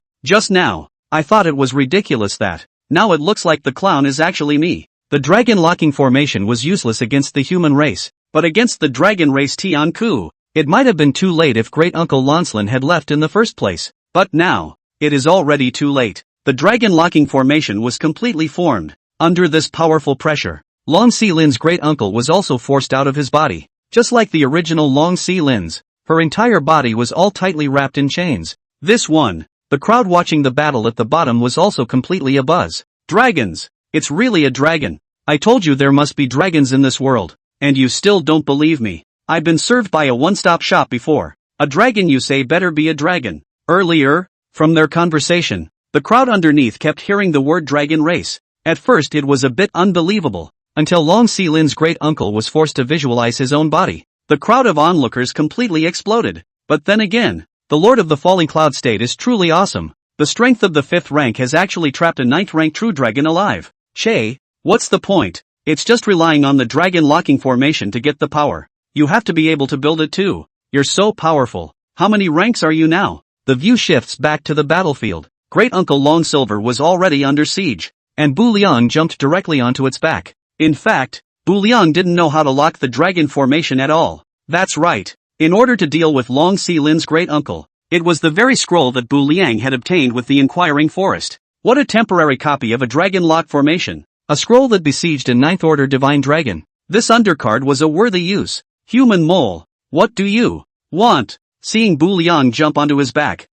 I thought it was ridiculous that, now it looks like the clown is actually me. The Dragon Locking Formation was useless against the human race, but against the dragon race Tian Ku, it might have been too late if Great Uncle Lancelin had left in the first place. But now, it is already too late. The Dragon Locking Formation was completely formed. Under this powerful pressure, Long Xilin's great uncle was also forced out of his body. Just like the original Long Xilin's, her entire body was all tightly wrapped in chains. The crowd watching the battle at the bottom was also completely abuzz. Dragons! It's really a dragon. I told you there must be dragons in this world, and you still don't believe me. I've been served by a one-stop shop before. A dragon, you say? Better be a dragon. Earlier, from their conversation, The crowd underneath kept hearing the word dragon race. At first it was a bit unbelievable, until Long Xilin's great uncle was forced to visualize his own body. The crowd of onlookers completely exploded. But then again, the Lord of the Falling Cloud State is truly awesome. The strength of the 5th rank has actually trapped a 9th rank true dragon alive. Che, what's the point? It's just relying on the dragon locking formation to get the power. You have to be able to build it too. You're so powerful. How many ranks are you now? The view shifts back to the battlefield. Great Uncle Long Silver was already under siege, and Bu Liang jumped directly onto its back. In fact, Bu Liang didn't know how to lock the dragon formation at all. That's right. In order to deal with Long Xilin's great uncle, it was the very scroll that Bu Liang had obtained with the Inquiring Forest. What a temporary copy of a dragon lock formation. A scroll that besieged a 9th order divine dragon. This undercard was a worthy use. Human mole, what do you want? Seeing Bu Liang jump onto his back,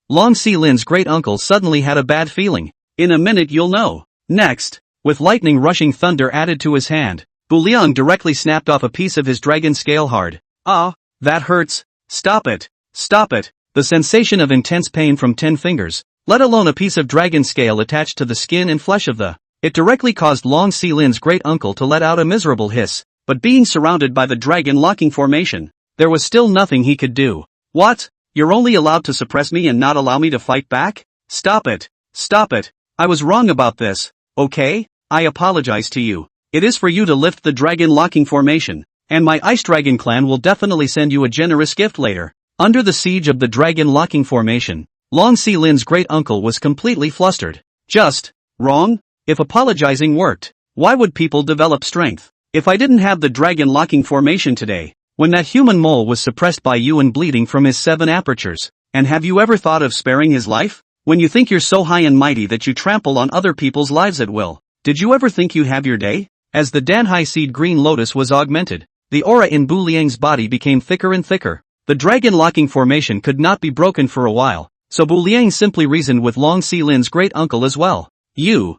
Long Xilin's great uncle suddenly had a bad feeling. In a minute you'll know. Next, with lightning rushing thunder added to his hand, Bu Liang directly snapped off a piece of his dragon scale hard. Ah, that hurts. Stop it. Stop it. The sensation of intense pain from 10 fingers, let alone a piece of dragon scale attached to the skin and flesh of it directly caused Long Xilin's great uncle to let out a miserable hiss, but being surrounded by the dragon locking formation, there was still nothing he could do. What? You're only allowed to suppress me and not allow me to fight back? Stop it. Stop it. I was wrong about this, okay? I apologize to you. It is for you to lift the dragon locking formation, and my Ice Dragon clan will definitely send you a generous gift later. Under the siege of the dragon locking formation, Long Xilin's great uncle was completely flustered. Just wrong? If apologizing worked, why would people develop strength? If I didn't have the dragon locking formation today, when that human mole was suppressed by you and bleeding from his 7 apertures, and have you ever thought of sparing his life? When you think you're so high and mighty that you trample on other people's lives at will, did you ever think you have your day? As the Danhai Seed Green Lotus was augmented, the aura in Bu Liang's body became thicker and thicker. The dragon locking formation could not be broken for a while, so Bu Liang simply reasoned with Long Xilin's great uncle as well. You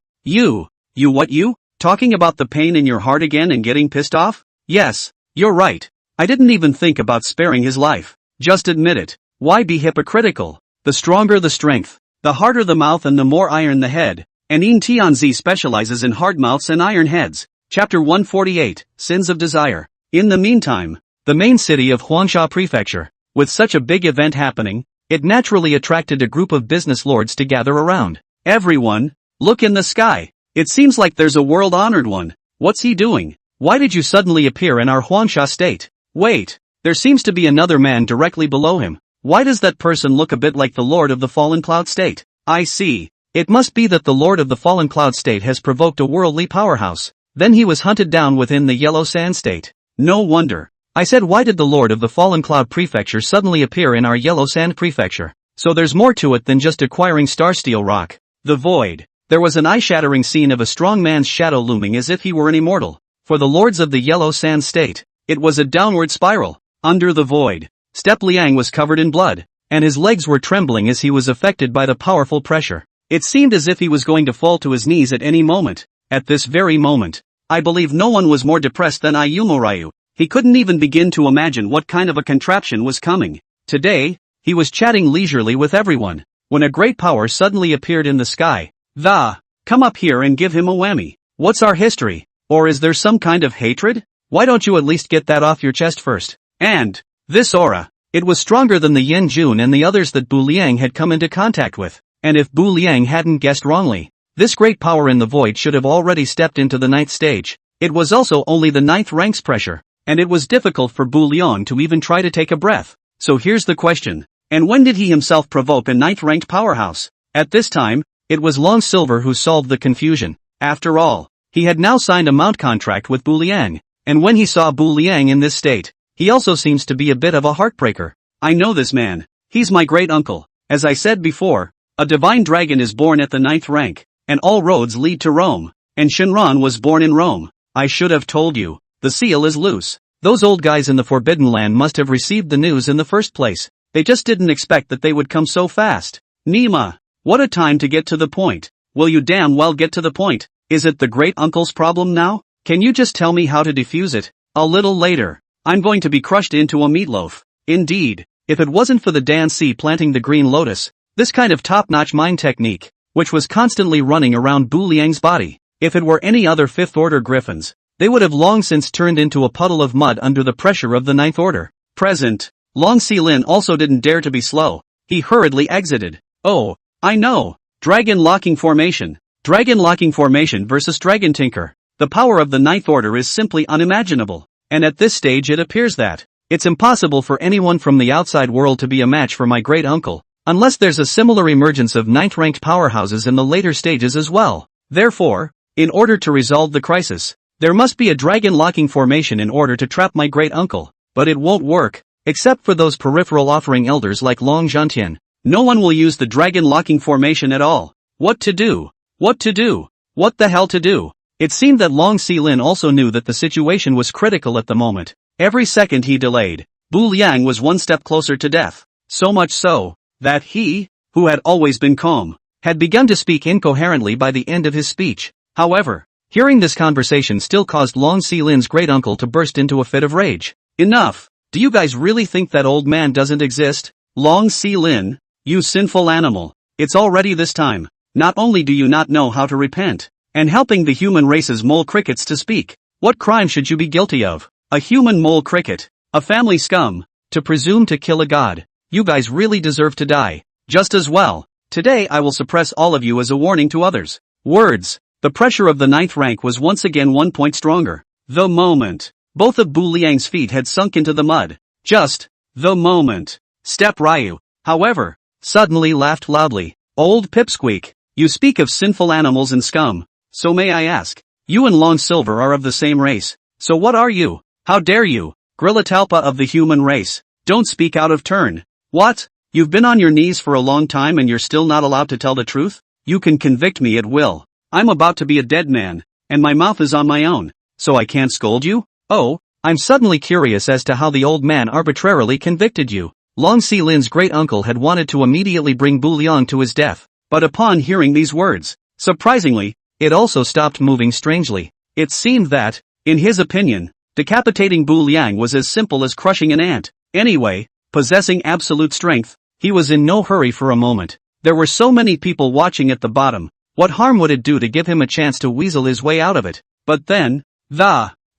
what you? Talking about the pain in your heart again and getting pissed off? Yes, you're right. I didn't even think about sparing his life. Just admit it. Why be hypocritical? The stronger the strength, the harder the mouth and the more iron the head. And Ying Tianzi specializes in hard mouths and iron heads. Chapter 148, Sins of Desire. In the meantime, the main city of Huangsha Prefecture, with such a big event happening, it naturally attracted a group of business lords to gather around. Everyone, look in the sky. It seems like there's a world-honored one. What's he doing? Why did you suddenly appear in our Huangsha state? Wait, there seems to be another man directly below him. Why does that person look a bit like the Lord of the Fallen Cloud State? I see. It must be that the Lord of the Fallen Cloud State has provoked a worldly powerhouse. Then he was hunted down within the Yellow Sand State. No wonder. I said, why did the Lord of the Fallen Cloud Prefecture suddenly appear in our Yellow Sand Prefecture? So there's more to it than just acquiring Starsteel Rock. The Void. There was an eye-shattering scene of a strong man's shadow looming as if he were an immortal. For the lords of the Yellow Sand State, it was a downward spiral. Under the void, Step Liang was covered in blood, and his legs were trembling as he was affected by the powerful pressure. It seemed as if he was going to fall to his knees at any moment. At this very moment, I believe no one was more depressed than Ayumorayu. He couldn't even begin to imagine what kind of a contraption was coming. Today, he was chatting leisurely with everyone, when a great power suddenly appeared in the sky. Come up here and give him a whammy. What's our history? Or is there some kind of hatred? Why don't you at least get that off your chest first? And this aura, it was stronger than the Yin Jun and the others that Bu Liang had come into contact with. And if Bu Liang hadn't guessed wrongly, this great power in the void should have already stepped into the 9th stage. It was also only the 9th rank's pressure, and it was difficult for Bu Liang to even try to take a breath. So here's the question. And when did he himself provoke a 9th ranked powerhouse? At this time, it was Long Silver who solved the confusion. After all, he had now signed a mount contract with Bu Liang, and when he saw Bu Liang in this state, he also seems to be a bit of a heartbreaker. I know this man. He's my great uncle. As I said before, a divine dragon is born at the 9th rank, and all roads lead to Rome, and Shenron was born in Rome. I should have told you, the seal is loose. Those old guys in the Forbidden Land must have received the news in the first place. They just didn't expect that they would come so fast. Nima, what a time to get to the point. Will you damn well get to the point? Is it the great uncle's problem now? Can you just tell me how to defuse it? A little later, I'm going to be crushed into a meatloaf. Indeed, if it wasn't for the Dan C planting the green lotus, This kind of top-notch mind technique, which was constantly running around Bu Liang's body. If it were any other fifth-order griffins, they would have long since turned into a puddle of mud under the pressure of the ninth order. Present. Long Xilin also didn't dare to be slow. He hurriedly exited. Oh, I know. Dragon locking formation. Dragon locking formation versus dragon tinker. The power of the ninth order is simply unimaginable. And at this stage it appears that it's impossible for anyone from the outside world to be a match for my great uncle, unless there's a similar emergence of ninth-ranked powerhouses in the later stages as well. Therefore, in order to resolve the crisis, there must be a dragon locking formation in order to trap my great uncle. But it won't work, except for those peripheral offering elders like Long Zhantian. No one will use the dragon locking formation at all. What to do? What to do? What the hell to do? It seemed that Long Xilin also knew that the situation was critical at the moment. Every second he delayed, Bu Liang was one step closer to death. So much so, that he, who had always been calm, had begun to speak incoherently by the end of his speech. However, hearing this conversation still caused Long Xilin's great-uncle to burst into a fit of rage. Enough! Do you guys really think that old man doesn't exist? Long Xilin, you sinful animal. It's already this time. Not only do you not know how to repent, and helping the human race's mole crickets to speak, what crime should you be guilty of? A human mole cricket, a family scum, to presume to kill a god. You guys really deserve to die. Just as well. Today I will suppress all of you as a warning to others. Words. The pressure of the ninth rank was once again 1 point stronger. The moment. Both of Bu Liang's feet had sunk into the mud. Just. The moment. Step Ryu, however, suddenly laughed loudly. Old Pipsqueak, you speak of sinful animals and scum. So may I ask, you and Long Silver are of the same race. So what are you? How dare you? Grillatalpa of the human race. Don't speak out of turn. What? You've been on your knees for a long time and you're still not allowed to tell the truth? You can convict me at will. I'm about to be a dead man, and my mouth is on my own, so I can't scold you? Oh, I'm suddenly curious as to how the old man arbitrarily convicted you. Long Xilin's great-uncle had wanted to immediately bring Bu Liang to his death, but upon hearing these words, surprisingly, it also stopped moving strangely. It seemed that, in his opinion, decapitating Bu Liang was as simple as crushing an ant. Anyway, possessing absolute strength, he was in no hurry for a moment. There were so many people watching at the bottom. What harm would it do to give him a chance to weasel his way out of it? But then,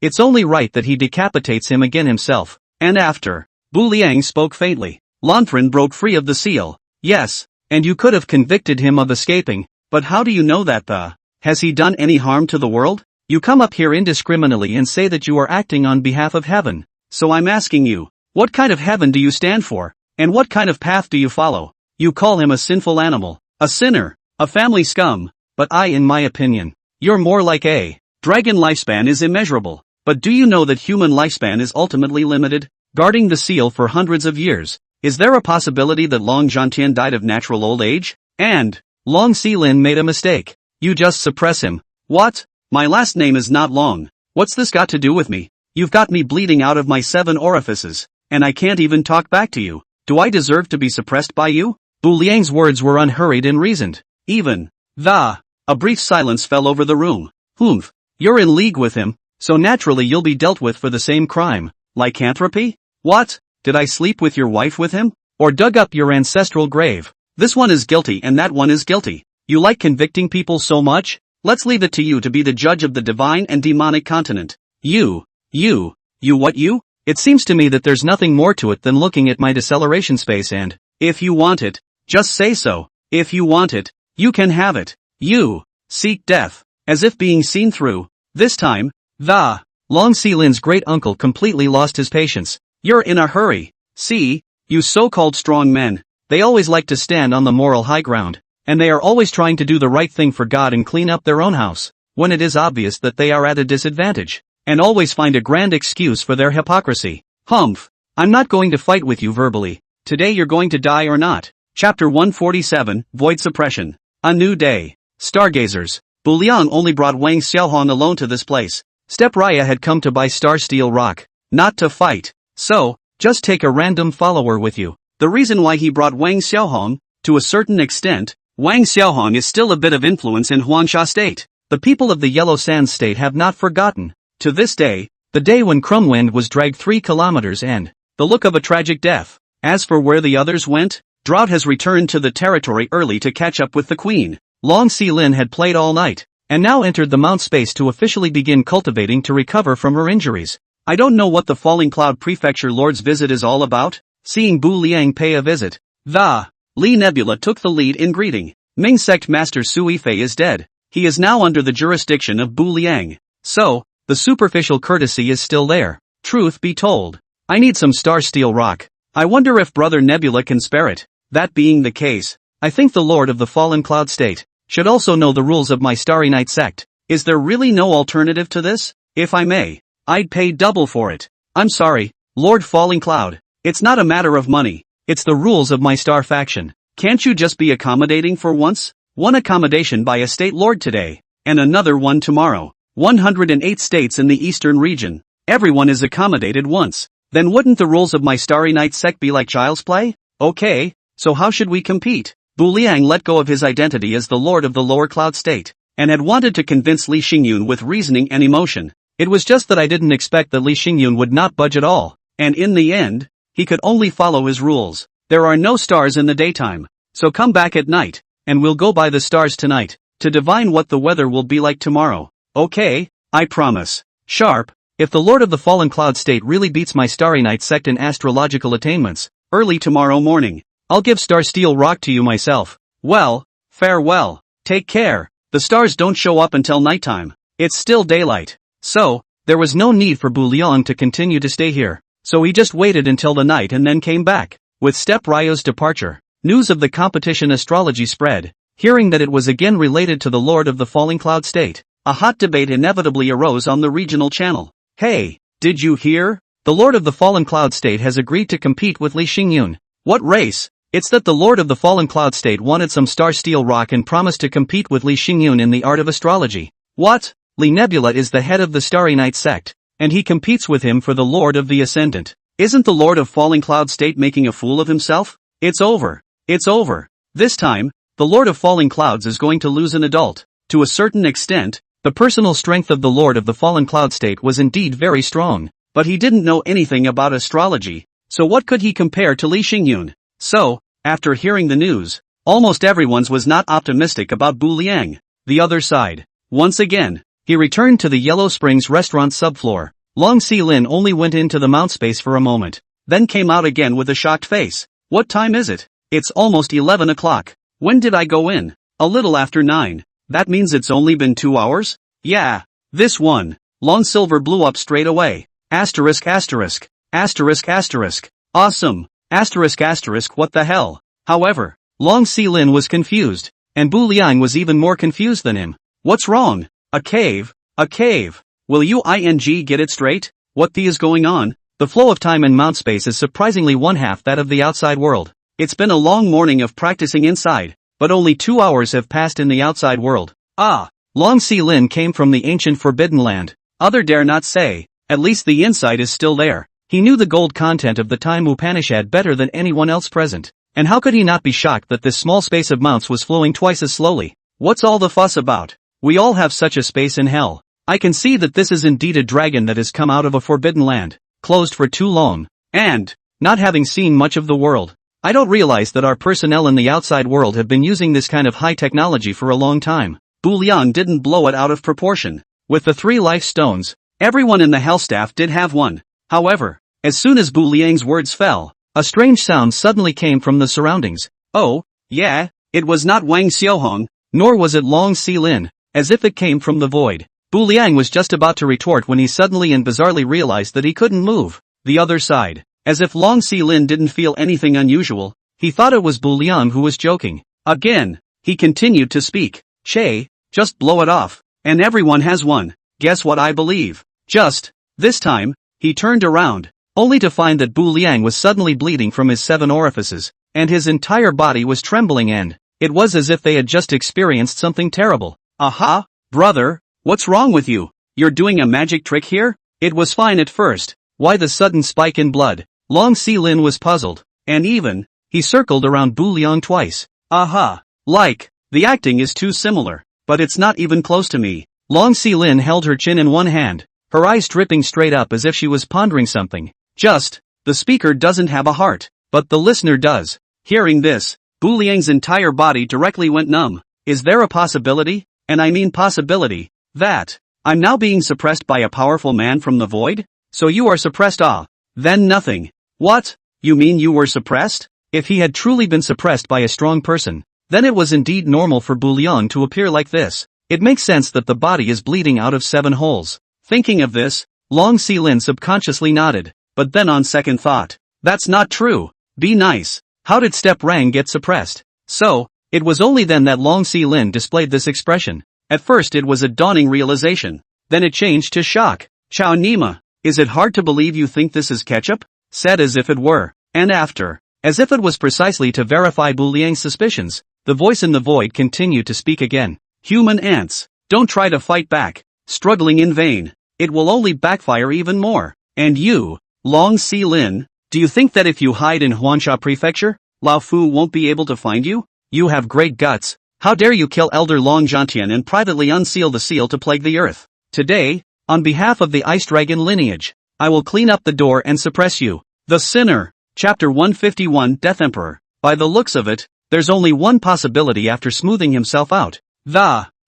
it's only right that he decapitates him again himself. And after, Bu Liang spoke faintly. Lanfren broke free of the seal. Yes, and you could have convicted him of escaping, but how do you know that has he done any harm to the world? You come up here indiscriminately and say that you are acting on behalf of heaven. So I'm asking you, what kind of heaven do you stand for? And what kind of path do you follow? You call him a sinful animal, a sinner, a family scum, but in my opinion, you're more like a dragon. Lifespan is immeasurable, but do you know that human lifespan is ultimately limited? Guarding the seal for hundreds of years, is there a possibility that Long Zhantian died of natural old age? And, Long Xilin made a mistake. You just suppress him. What? My last name is not Long. What's this got to do with me? You've got me bleeding out of my 7 orifices, and I can't even talk back to you. Do I deserve to be suppressed by you? Bu Liang's words were unhurried and reasoned. Even. A brief silence fell over the room. Humph. You're in league with him, so naturally you'll be dealt with for the same crime. Lycanthropy? What? Did I sleep with your wife with him? Or dug up your ancestral grave? This one is guilty and that one is guilty. You like convicting people so much? Let's leave it to you to be the judge of the divine and demonic continent. You what you? It seems to me that there's nothing more to it than looking at my deceleration space and, if you want it, just say so. If you want it, you can have it. You seek death, as if being seen through. This time, Long Xilin's great-uncle completely lost his patience. You're in a hurry. See, you so-called strong men, they always like to stand on the moral high ground, and they are always trying to do the right thing for God and clean up their own house, when it is obvious that they are at a disadvantage, and always find a grand excuse for their hypocrisy. Humph. I'm not going to fight with you verbally. Today you're going to die or not. Chapter 147, Void Suppression. A New Day. Stargazers. Bu Liang only brought Wang Xiaohong alone to this place. Step Raya had come to buy Star Steel Rock, not to fight. So, just take a random follower with you. The reason why he brought Wang Xiaohong, to a certain extent, Wang Xiaohong is still a bit of influence in Huangsha State. The people of the Yellow Sands State have not forgotten, to this day, the day when Crumwind was dragged 3 kilometers and the look of a tragic death. As for where the others went, Drought has returned to the territory early to catch up with the queen. Long Xilin had played all night, and now entered the mount space to officially begin cultivating to recover from her injuries. I don't know what the Falling Cloud Prefecture Lord's visit is all about. Seeing Bu Liang pay a visit, the Li Nebula took the lead in greeting. Ming Sect Master Su Yifei is dead. He is now under the jurisdiction of Bu Liang. So, the superficial courtesy is still there. Truth be told, I need some star steel rock. I wonder if Brother Nebula can spare it. That being the case, I think the Lord of the Fallen Cloud State should also know the rules of my Starry Night sect. Is there really no alternative to this? If I may, I'd pay double for it. I'm sorry, Lord Falling Cloud. It's not a matter of money. It's the rules of my star faction. Can't you just be accommodating for once? One accommodation by a state lord today, and another one tomorrow. 108 states in the eastern region. Everyone is accommodated once. Then wouldn't the rules of my Starry Night sect be like child's play? Okay, so how should we compete? Bu Liang let go of his identity as the lord of the lower cloud state, and had wanted to convince Li Xingyun with reasoning and emotion. It was just that I didn't expect that Li Xingyun would not budge at all, and in the end, he could only follow his rules. There are no stars in the daytime, so come back at night, and we'll go by the stars tonight, to divine what the weather will be like tomorrow. Okay, I promise. Sharp, if the Lord of the Fallen Cloud State really beats my Starry Night sect in astrological attainments, early tomorrow morning, I'll give Star Steel Rock to you myself. Well, farewell. Take care. The stars don't show up until nighttime. It's still daylight. So, there was no need for Bu Liang to continue to stay here. So he just waited until the night and then came back. With Step Ryo's departure, news of the competition astrology spread. Hearing that it was again related to the Lord of the Falling Cloud State, a hot debate inevitably arose on the regional channel. Hey, did you hear? The Lord of the Fallen Cloud State has agreed to compete with Li Xingyun. What race? It's that the Lord of the Fallen Cloud State wanted some star steel rock and promised to compete with Li Xingyun in the art of astrology. What? Li Nebula is the head of the Starry Night sect, and he competes with him for the Lord of the Ascendant. Isn't the Lord of Falling Cloud State making a fool of himself? It's over. It's over. This time, the Lord of Falling Clouds is going to lose an adult. To a certain extent, the personal strength of the Lord of the Fallen Cloud State was indeed very strong, but he didn't know anything about astrology, so what could he compare to Li Xingyun? So, after hearing the news, almost everyone's was not optimistic about Bu Liang. The other side. Once again, he returned to the Yellow Springs restaurant subfloor. Long Xilin only went into the mount space for a moment, then came out again with a shocked face. What time is it? It's almost 11 o'clock. When did I go in? A little after 9. That means it's only been 2 hours? Yeah. This one. Long Silver blew up straight away. Asterisk asterisk. Asterisk asterisk. Awesome. Asterisk asterisk what the hell? However, Long Xilin was confused, and Bu Liang was even more confused than him. What's wrong? A cave? A cave? Will you get it straight? What the is going on? The flow of time in mount space is surprisingly one half that of the outside world. It's been a long morning of practicing inside, but only 2 hours have passed in the outside world. Ah! Long Xilin came from the ancient Forbidden Land. Other dare not say, at least the insight is still there. He knew the gold content of the Time Upanishad better than anyone else present. And how could he not be shocked that this small space of mounts was flowing twice as slowly? What's all the fuss about? We all have such a space in hell. I can see that this is indeed a dragon that has come out of a forbidden land, closed for too long, and, not having seen much of the world. I don't realize that our personnel in the outside world have been using this kind of high technology for a long time. Bu Liang didn't blow it out of proportion. With the 3 life stones, everyone in the hell staff did have one. However, as soon as Bu Liang's words fell, a strange sound suddenly came from the surroundings. Oh, yeah, it was not Wang Xiaohong, nor was it Long Xilin, as if it came from the void. Bu Liang was just about to retort when he suddenly and bizarrely realized that he couldn't move. The other side, as if Long Xilin didn't feel anything unusual, he thought it was Bu Liang who was joking. Again, he continued to speak. Che, just blow it off, and everyone has one. Guess what I believe? Just, this time, he turned around, only to find that Bu Liang was suddenly bleeding from his 7 orifices, and his entire body was trembling and, it was as if they had just experienced something terrible. Aha, brother, what's wrong with you? You're doing a magic trick here? It was fine at first. Why the sudden spike in blood? Long Xilin was puzzled, and even, he circled around Bu Liang twice. Aha, like, the acting is too similar, but it's not even close to me. Long Xilin held her chin in one hand, her eyes dripping straight up as if she was pondering something. Just, the speaker doesn't have a heart, but the listener does. Hearing this, Bu Liang's entire body directly went numb. Is there a possibility, and I mean possibility, that I'm now being suppressed by a powerful man from the void? So you are suppressed? Then nothing. What? You mean you were suppressed? If he had truly been suppressed by a strong person, then it was indeed normal for Bu Liang to appear like this. It makes sense that the body is bleeding out of 7 holes. Thinking of this, Long Xilin subconsciously nodded, but then on second thought, that's not true. Be nice. How did Step Rang get suppressed? So, it was only then that Long Xilin displayed this expression. At first it was a dawning realization. Then it changed to shock. Chao Nima, is it hard to believe you think this is ketchup? Said as if it were. And after, as if it was precisely to verify Bu Liang's suspicions, the voice in the void continued to speak again. Human ants, don't try to fight back. Struggling in vain. It will only backfire even more. And you, Long Xilin, do you think that if you hide in Huansha Prefecture, Lao Fu won't be able to find you? You have great guts. How dare you kill Elder Long Zhantian and privately unseal the seal to plague the earth? Today, on behalf of the Ice Dragon lineage, I will clean up the door and suppress you. The Sinner. Chapter 151 Death Emperor. By the looks of it, there's only one possibility after smoothing himself out.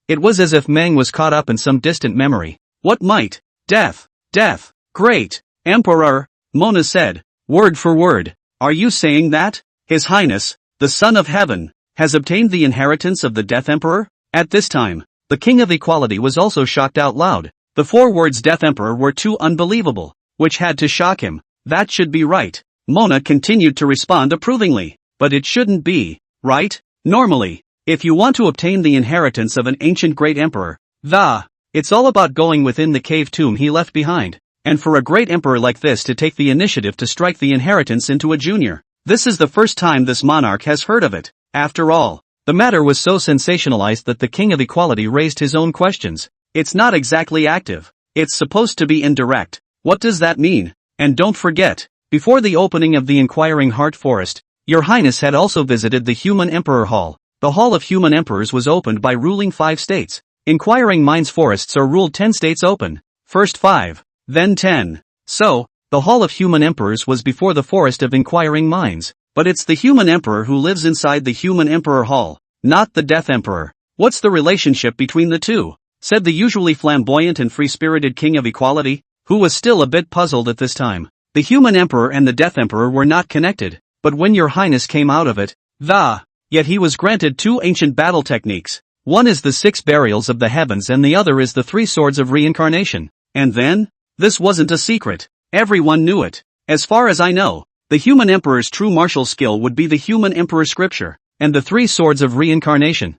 It was as if Meng was caught up in some distant memory. What might? Death. Death. Great. Emperor, Mona said, word for word. Are you saying that? His Highness, the Son of Heaven, has obtained the inheritance of the Death Emperor? At this time, the King of Equality was also shocked out loud. The 4 words Death Emperor were too unbelievable, which had to shock him. That should be right. Mona continued to respond approvingly. But it shouldn't be, right? Normally, if you want to obtain the inheritance of an ancient great emperor, it's all about going within the cave tomb he left behind. And for a great emperor like this to take the initiative to strike the inheritance into a junior, this is the first time this monarch has heard of it. After all, the matter was so sensationalized that the King of Equality raised his own questions. It's not exactly active. It's supposed to be indirect. What does that mean? And don't forget, before the opening of the Inquiring Heart Forest, Your Highness had also visited the Human Emperor Hall. The Hall of Human Emperors was opened by ruling 5 states. Inquiring Minds forests are ruled 10 states open. First 5, then 10. So, the Hall of Human Emperors was before the Forest of Inquiring Minds. But it's the Human Emperor who lives inside the Human Emperor Hall, not the Death Emperor. What's the relationship between the two? Said the usually flamboyant and free-spirited King of Equality, who was still a bit puzzled at this time. The Human Emperor and the Death Emperor were not connected, but when Your Highness came out of it, yet he was granted 2 ancient battle techniques. One is the 6 burials of the heavens and the other is the 3 swords of reincarnation. And then? This wasn't a secret. Everyone knew it. As far as I know, the Human Emperor's true martial skill would be the Human Emperor Scripture, and the 3 swords of reincarnation.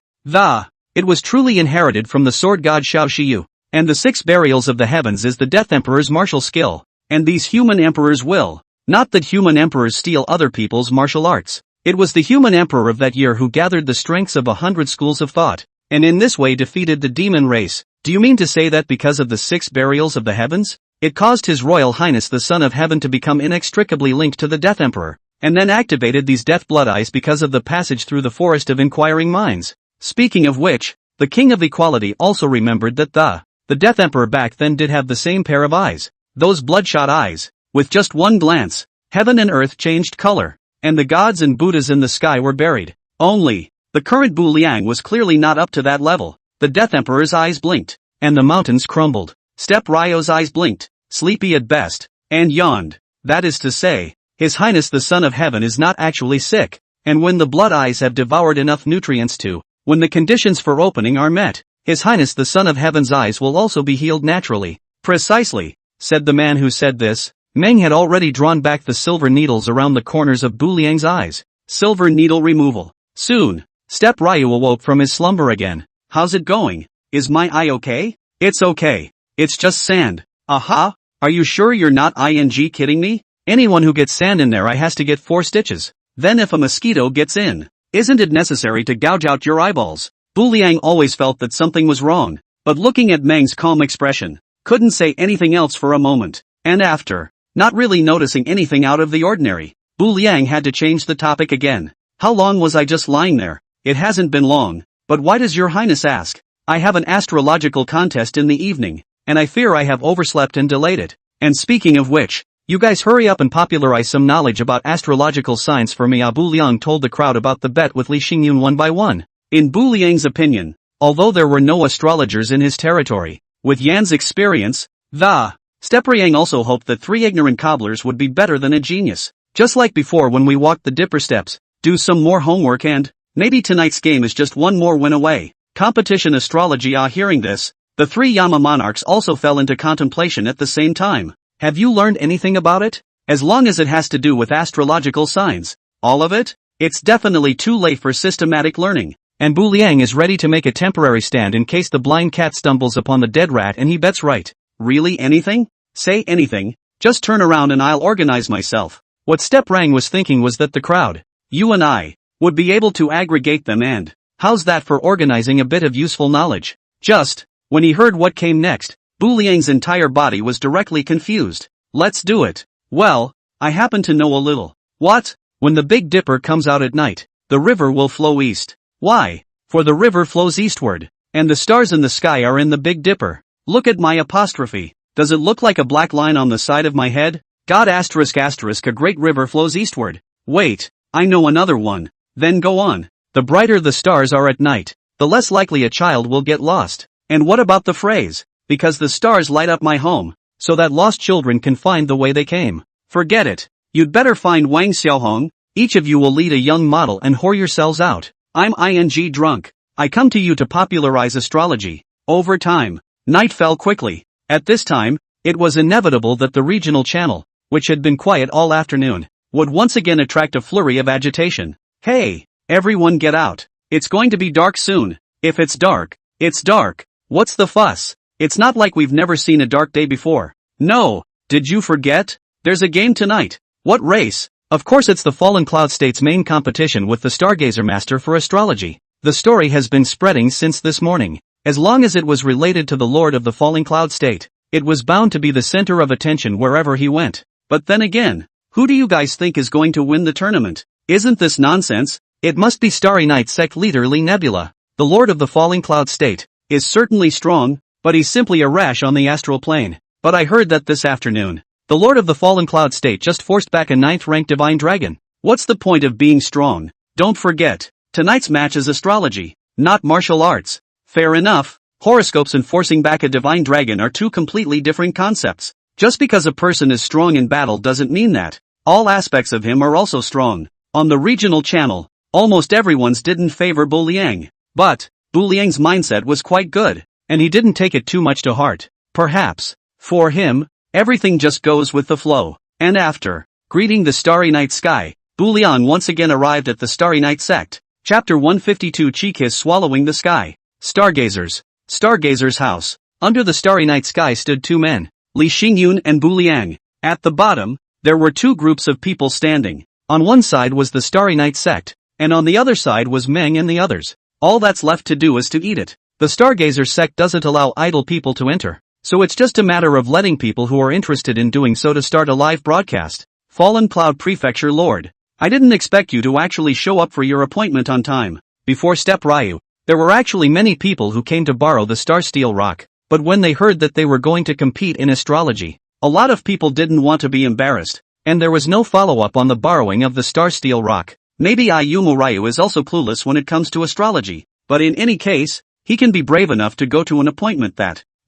It was truly inherited from the sword god Xiao Shiyu, and the 6 burials of the heavens is the Death Emperor's martial skill, and these Human Emperors will. Not that Human Emperors steal other people's martial arts. It was the Human Emperor of that year who gathered the strengths of 100 schools of thought, and in this way defeated the demon race. Do you mean to say that because of the 6 burials of the heavens, it caused His Royal Highness the Son of Heaven to become inextricably linked to the Death Emperor, and then activated these death blood eyes because of the passage through the Forest of Inquiring Minds? Speaking of which, the King of Equality also remembered that the Death Emperor back then did have the same pair of eyes. Those bloodshot eyes. With just one glance, heaven and earth changed color, and the gods and Buddhas in the sky were buried. Only, the current Bu Liang was clearly not up to that level. The Death Emperor's eyes blinked, and the mountains crumbled. Step Ryo's eyes blinked, sleepy at best, and yawned. That is to say, His Highness the Son of Heaven is not actually sick, and when the blood eyes have devoured enough nutrients when the conditions for opening are met, His Highness the Son of Heaven's eyes will also be healed naturally. Precisely, said the man who said this. Meng had already drawn back the silver needles around the corners of Bu Liang's eyes. Silver needle removal. Soon, Step Ryu awoke from his slumber again. How's it going? Is my eye okay? It's okay. It's just sand. Aha! Are you sure you're not kidding me? Anyone who gets sand in their eye has to get 4 stitches. Then if a mosquito gets in, isn't it necessary to gouge out your eyeballs? Bu Liang always felt that something was wrong, but looking at Meng's calm expression, couldn't say anything else for a moment. And after, not really noticing anything out of the ordinary, Bu Liang had to change the topic again. How long was I just lying there? It hasn't been long, but why does Your Highness ask? I have an astrological contest in the evening, and I fear I have overslept and delayed it. And speaking of which, You guys hurry up and popularize some knowledge about astrological signs for me. Bu Liang told the crowd about the bet with Li Xingyun one by one. In Bu Liang's opinion, although there were no astrologers in his territory, with Yan's experience, the Stepriang also hoped that 3 ignorant cobblers would be better than a genius. Just like before when we walked the dipper steps, do some more homework and maybe tonight's game is just one more win away. Competition astrology. Hearing this, the 3 Yama monarchs also fell into contemplation at the same time. Have you learned anything about it? As long as it has to do with astrological signs. All of it? It's definitely too late for systematic learning. And Bu Liang is ready to make a temporary stand in case the blind cat stumbles upon the dead rat and he bets right. Really anything? Say anything, just turn around and I'll organize myself. What Stepriang was thinking was that the crowd, you and I, would be able to aggregate them and, how's that for organizing a bit of useful knowledge? Just, when he heard what came next, Bu Liang's entire body was directly confused. Let's do it. Well, I happen to know a little. What? When the Big Dipper comes out at night, the river will flow east. Why? For the river flows eastward, and the stars in the sky are in the Big Dipper. Look at my apostrophe. Does it look like a black line on the side of my head? God asterisk asterisk a great river flows eastward. Wait, I know another one. Then go on. The brighter the stars are at night, the less likely a child will get lost. And what about the phrase, because the stars light up my home, so that lost children can find the way they came? Forget it. You'd better find Wang Xiaohong. Each of you will lead a young model and whore yourselves out. I'm ing drunk. I come to you to popularize astrology. Over time, night fell quickly. At this time, it was inevitable that the regional channel, which had been quiet all afternoon, would once again attract a flurry of agitation. Hey, everyone get out. It's going to be dark soon. If it's dark, it's dark. What's the fuss? It's not like we've never seen a dark day before. No, did you forget? There's a game tonight. What race? Of course it's the Fallen Cloud State's main competition with the Stargazer Master for astrology. The story has been spreading since this morning. As long as it was related to the Lord of the Falling Cloud State, it was bound to be the center of attention wherever he went. But then again, who do you guys think is going to win the tournament? Isn't this nonsense? It must be Starry Night sect leader Li Nebula. The Lord of the Falling Cloud State is certainly strong, but he's simply a rash on the astral plane. But I heard that this afternoon, the Lord of the Fallen Cloud State just forced back a 9th-ranked divine dragon. What's the point of being strong? Don't forget, tonight's match is astrology, not martial arts. Fair enough, horoscopes and forcing back a divine dragon are two completely different concepts. Just because a person is strong in battle doesn't mean that all aspects of him are also strong. On the regional channel, almost everyone's didn't favor Bu Liang. But, Bu Liang's mindset was quite good, and he didn't take it too much to heart. Perhaps, for him, everything just goes with the flow. And after greeting the starry night sky, Bu Liang once again arrived at the Starry Night sect. Chapter 152 Chi-Kiss swallowing the sky. Stargazers. Stargazer's house. Under the starry night sky stood 2 men, Li Xingyun and Bu Liang. At the bottom, there were 2 groups of people standing. On one side was the Starry Night sect, and on the other side was Meng and the others. All that's left to do is to eat it. The Stargazer sect doesn't allow idle people to enter, so it's just a matter of letting people who are interested in doing so to start a live broadcast. Fallen Cloud Prefecture Lord, I didn't expect you to actually show up for your appointment on time. Before Step Ryu, there were actually many people who came to borrow the Star Steel Rock, but when they heard that they were going to compete in astrology, a lot of people didn't want to be embarrassed, and there was no follow-up on the borrowing of the Star Steel Rock. Maybe Ayumu Ryu is also clueless when it comes to astrology, but in any case, he can be brave enough to go to an appointment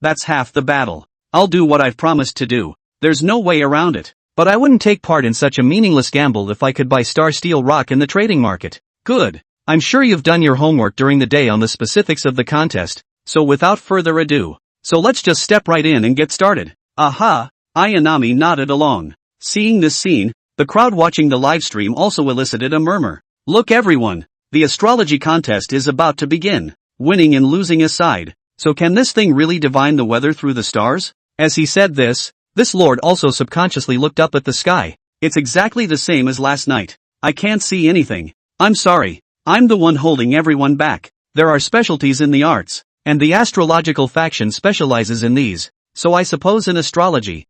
that's half the battle. I'll do what I've promised to do. There's no way around it. But I wouldn't take part in such a meaningless gamble if I could buy Star Steel Rock in the trading market. Good. I'm sure you've done your homework during the day on the specifics of the contest, so without further ado, so let's just step right in and get started. Aha! Ayanami nodded along. Seeing this scene, the crowd watching the live stream also elicited a murmur. Look everyone, the astrology contest is about to begin. Winning and losing aside, so can this thing really divine the weather through the stars? As he said this lord also subconsciously looked up at the sky. It's exactly the same as last night. I can't see anything. I'm sorry. I'm the one holding everyone back. There are specialties in the arts, and the astrological faction specializes in these, so I suppose in astrology.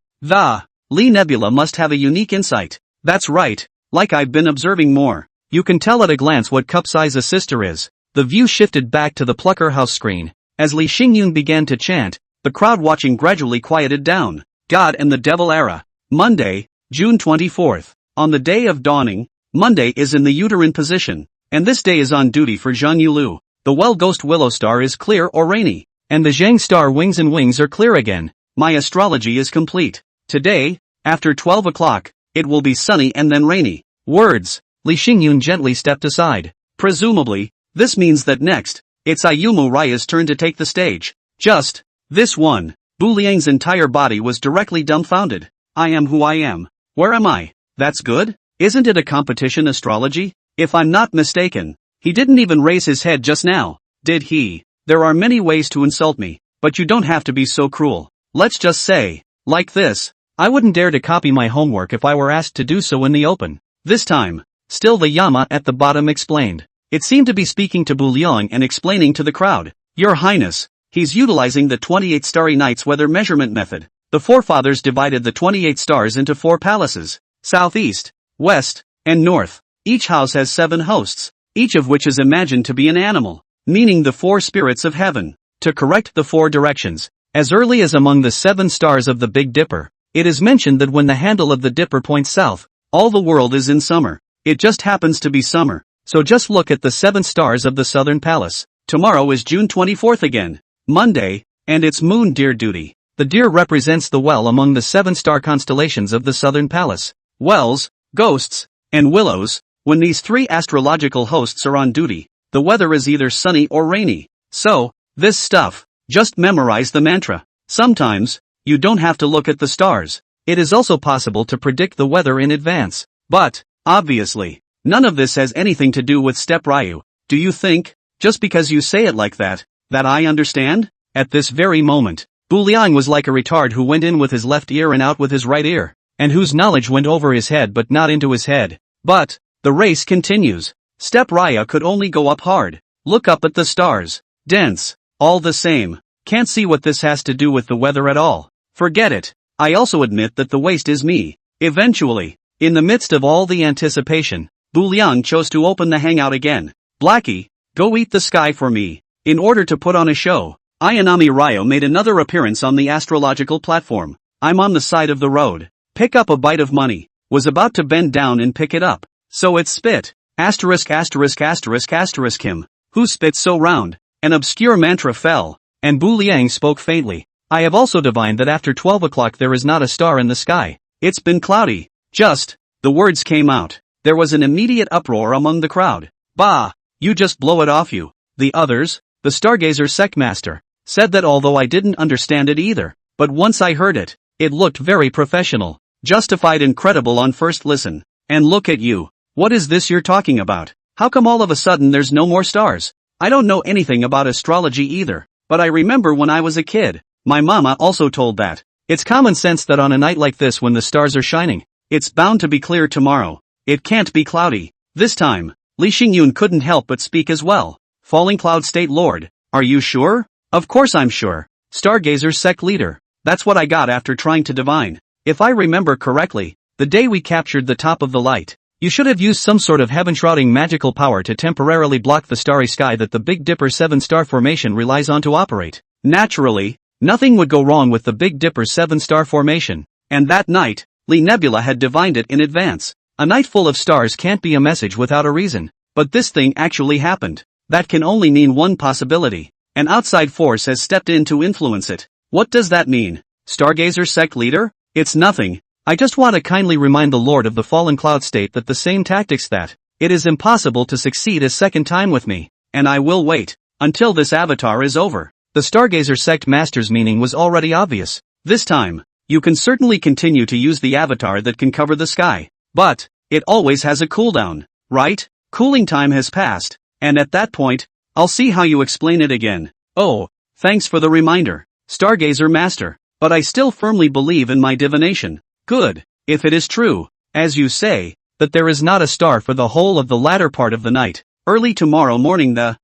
Li Nebula must have a unique insight. That's right, like I've been observing more. You can tell at a glance what cup size a sister is. The view shifted back to the Plucker House screen. As Li Xingyun began to chant, the crowd watching gradually quieted down. God and the Devil era. Monday, June 24th. On the day of dawning, Monday is in the uterine position, and this day is on duty for Zhang Yulu. The well ghost willow star is clear or rainy, and the Zhang star wings and wings are clear again. My astrology is complete. Today, after 12 o'clock, it will be sunny and then rainy. Words. Li Xingyun gently stepped aside. Presumably, this means that next, it's Ayumu Raya's turn to take the stage. Just this one. Bu Liang's entire body was directly dumbfounded. I am who I am. Where am I? That's good? Isn't it a competition astrology? If I'm not mistaken, he didn't even raise his head just now, did he? There are many ways to insult me, but you don't have to be so cruel. Let's just say, like this, I wouldn't dare to copy my homework if I were asked to do so in the open. This time, still the Yama at the bottom explained. It seemed to be speaking to Bu Liang and explaining to the crowd. Your Highness, he's utilizing the 28 starry nights weather measurement method. The forefathers divided the 28 stars into 4 palaces, southeast, west, and north. Each house has 7 hosts, each of which is imagined to be an animal, meaning the 4 spirits of heaven. To correct the 4 directions, as early as among the 7 stars of the Big Dipper, it is mentioned that when the handle of the dipper points south, all the world is in summer. It just happens to be summer, so just look at the 7 stars of the southern palace. Tomorrow is June 24th again, Monday, and it's moon deer duty. The deer represents the well among the 7-star constellations of the southern palace. Wells, ghosts, and willows. When these 3 astrological hosts are on duty, the weather is either sunny or rainy. So, this stuff, just memorize the mantra. Sometimes, you don't have to look at the stars. It is also possible to predict the weather in advance. But, obviously, none of this has anything to do with Step Ryu. Do you think, just because you say it like that I understand? At this very moment, Bu Liang was like a retard who went in with his left ear and out with his right ear, and whose knowledge went over his head but not into his head. But, the race continues. Step Raya could only go up hard. Look up at the stars. Dense. All the same. Can't see what this has to do with the weather at all. Forget it. I also admit that the waste is me. Eventually, in the midst of all the anticipation, Bu Liang chose to open the hangout again. Blackie, go eat the sky for me. In order to put on a show, Ayanami Ryo made another appearance on the astrological platform. I'm on the side of the road. Pick up a bite of money. Was about to bend down and pick it up. So it spit. Asterisk asterisk asterisk asterisk him. Who spit so round? An obscure mantra fell, and Bu Liang spoke faintly. I have also divined that after 12 o'clock there is not a star in the sky. It's been cloudy. Just, the words came out. There was an immediate uproar among the crowd. Bah! You just blow it off you. The others, the Stargazer sect master, said that although I didn't understand it either, but once I heard it, it looked very professional. Justified and credible on first listen. And look at you. What is this you're talking about? How come all of a sudden there's no more stars? I don't know anything about astrology either, but I remember when I was a kid, my mama also told that. It's common sense that on a night like this when the stars are shining, it's bound to be clear tomorrow. It can't be cloudy. This time, Li Xingyun couldn't help but speak as well. Falling Cloud State Lord, are you sure? Of course I'm sure. Stargazer sect leader. That's what I got after trying to divine. If I remember correctly, the day we captured the top of the light, you should have used some sort of heaven-shrouding magical power to temporarily block the starry sky that the Big Dipper 7-star formation relies on to operate. Naturally, nothing would go wrong with the Big Dipper 7-star formation. And that night, Li Nebula had divined it in advance. A night full of stars can't be a message without a reason. But this thing actually happened. That can only mean one possibility. An outside force has stepped in to influence it. What does that mean? Stargazer sect leader? It's nothing. I just want to kindly remind the Lord of the Fallen Cloud State that the same tactics that it is impossible to succeed a second time with me, and I will wait until this avatar is over. The Stargazer sect master's meaning was already obvious. This time, you can certainly continue to use the avatar that can cover the sky, but it always has a cooldown, right? Cooling time has passed, and at that point, I'll see how you explain it again. Oh, thanks for the reminder, Stargazer master. But I still firmly believe in my divination. Good, if it is true, as you say, that there is not a star for the whole of the latter part of the night. Early tomorrow morning the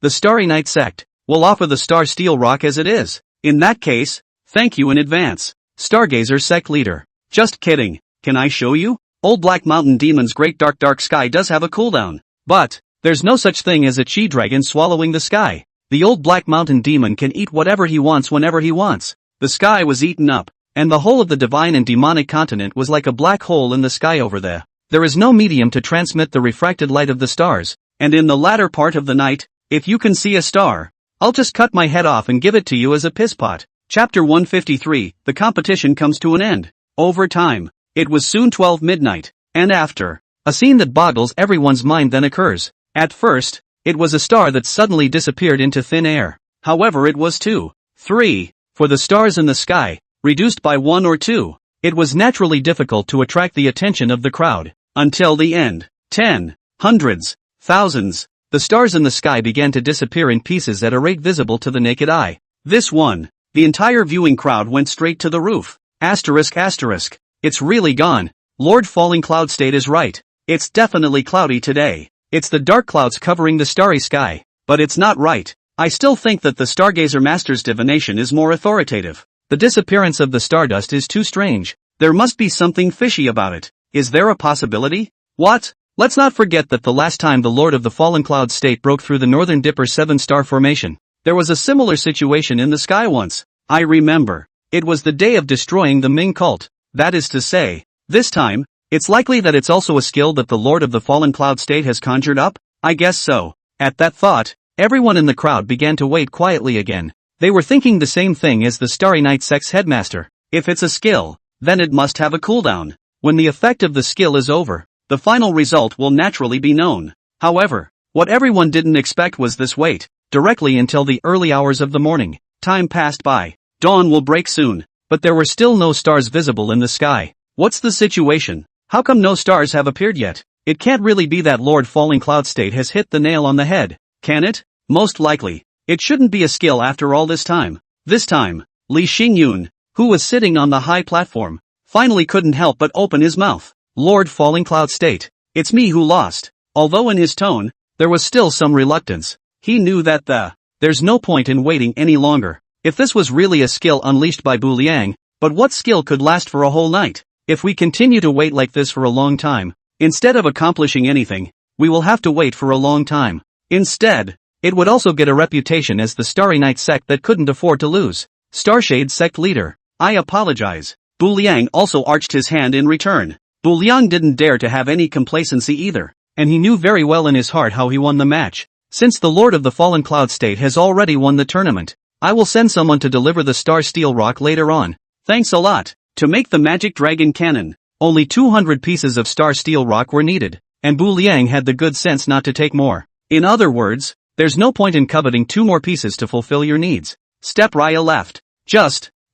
Starry Night sect, will offer the star steel rock as it is. In that case, thank you in advance, Stargazer sect leader. Just kidding, can I show you? Old Black Mountain Demon's great dark sky does have a cooldown. But, there's no such thing as a chi dragon swallowing the sky. The old Black Mountain Demon can eat whatever he wants whenever he wants. The sky was eaten up, and the whole of the divine and demonic continent was like a black hole in the sky over there. There is no medium to transmit the refracted light of the stars, and in the latter part of the night, if you can see a star, I'll just cut my head off and give it to you as a piss pot. Chapter 153, the competition comes to an end. Over time, it was soon 12 midnight, and after, a scene that boggles everyone's mind then occurs. At first, it was a star that suddenly disappeared into thin air. However, it was 2, 3, for the stars in the sky, reduced by 1 or 2. It was naturally difficult to attract the attention of the crowd. Until the end. 10, hundreds, thousands, the stars in the sky began to disappear in pieces at a rate visible to the naked eye. This one, the entire viewing crowd went straight to the roof. Asterisk asterisk. It's really gone. Lord Falling Cloud State is right. It's definitely cloudy today. It's the dark clouds covering the starry sky. But it's not right. I still think that the Stargazer Master's divination is more authoritative. The disappearance of the stardust is too strange. There must be something fishy about it. Is there a possibility? What? Let's not forget that the last time the Lord of the Fallen Cloud State broke through the Northern Dipper 7-star formation, there was a similar situation in the sky once. I remember. It was the day of destroying the Ming cult. That is to say, this time, it's likely that it's also a skill that the Lord of the Fallen Cloud State has conjured up? I guess so. At that thought, everyone in the crowd began to wait quietly again. They were thinking the same thing as the Starry Night Sect's headmaster. If it's a skill, then it must have a cooldown. When the effect of the skill is over, the final result will naturally be known. However, what everyone didn't expect was this wait, directly until the early hours of the morning. Time passed by. Dawn will break soon, but there were still no stars visible in the sky. What's the situation? How come no stars have appeared yet? It can't really be that Lord Falling Cloud State has hit the nail on the head, can it? Most likely. It shouldn't be a skill after all this time. This time, Li Xingyun, who was sitting on the high platform, finally couldn't help but open his mouth. Lord Falling Cloud State, it's me who lost. Although in his tone, there was still some reluctance. He knew that there's no point in waiting any longer. If this was really a skill unleashed by Bu Liang, but what skill could last for a whole night? If we continue to wait like this for a long time, instead of accomplishing anything, we will have to wait for a long time. Instead, it would also get a reputation as the Starry Night sect that couldn't afford to lose. Starshade sect leader, I apologize. Bu Liang also arched his hand in return. Bu Liang didn't dare to have any complacency either, and he knew very well in his heart how he won the match. Since the Lord of the Fallen Cloud State has already won the tournament, I will send someone to deliver the Star Steel Rock later on. Thanks a lot. To make the Magic Dragon cannon, only 200 pieces of Star Steel Rock were needed, and Bu Liang had the good sense not to take more. In other words, there's no point in coveting 2 more pieces to fulfill your needs. Step Raya left.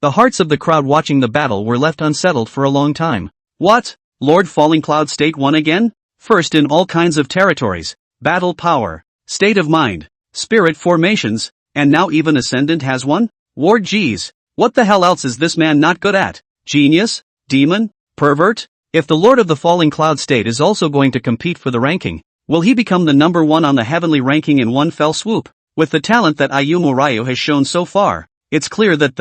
The hearts of the crowd watching the battle were left unsettled for a long time. What? Lord Falling Cloud State won again? First in all kinds of territories, battle power, state of mind, spirit formations, and now even Ascendant has won? Ward geez, what the hell else is this man not good at? Genius? Demon? Pervert? If the Lord of the Falling Cloud State is also going to compete for the ranking, will he become the number 1 on the heavenly ranking in one fell swoop? With the talent that Ayumu Ryu has shown so far, it's clear that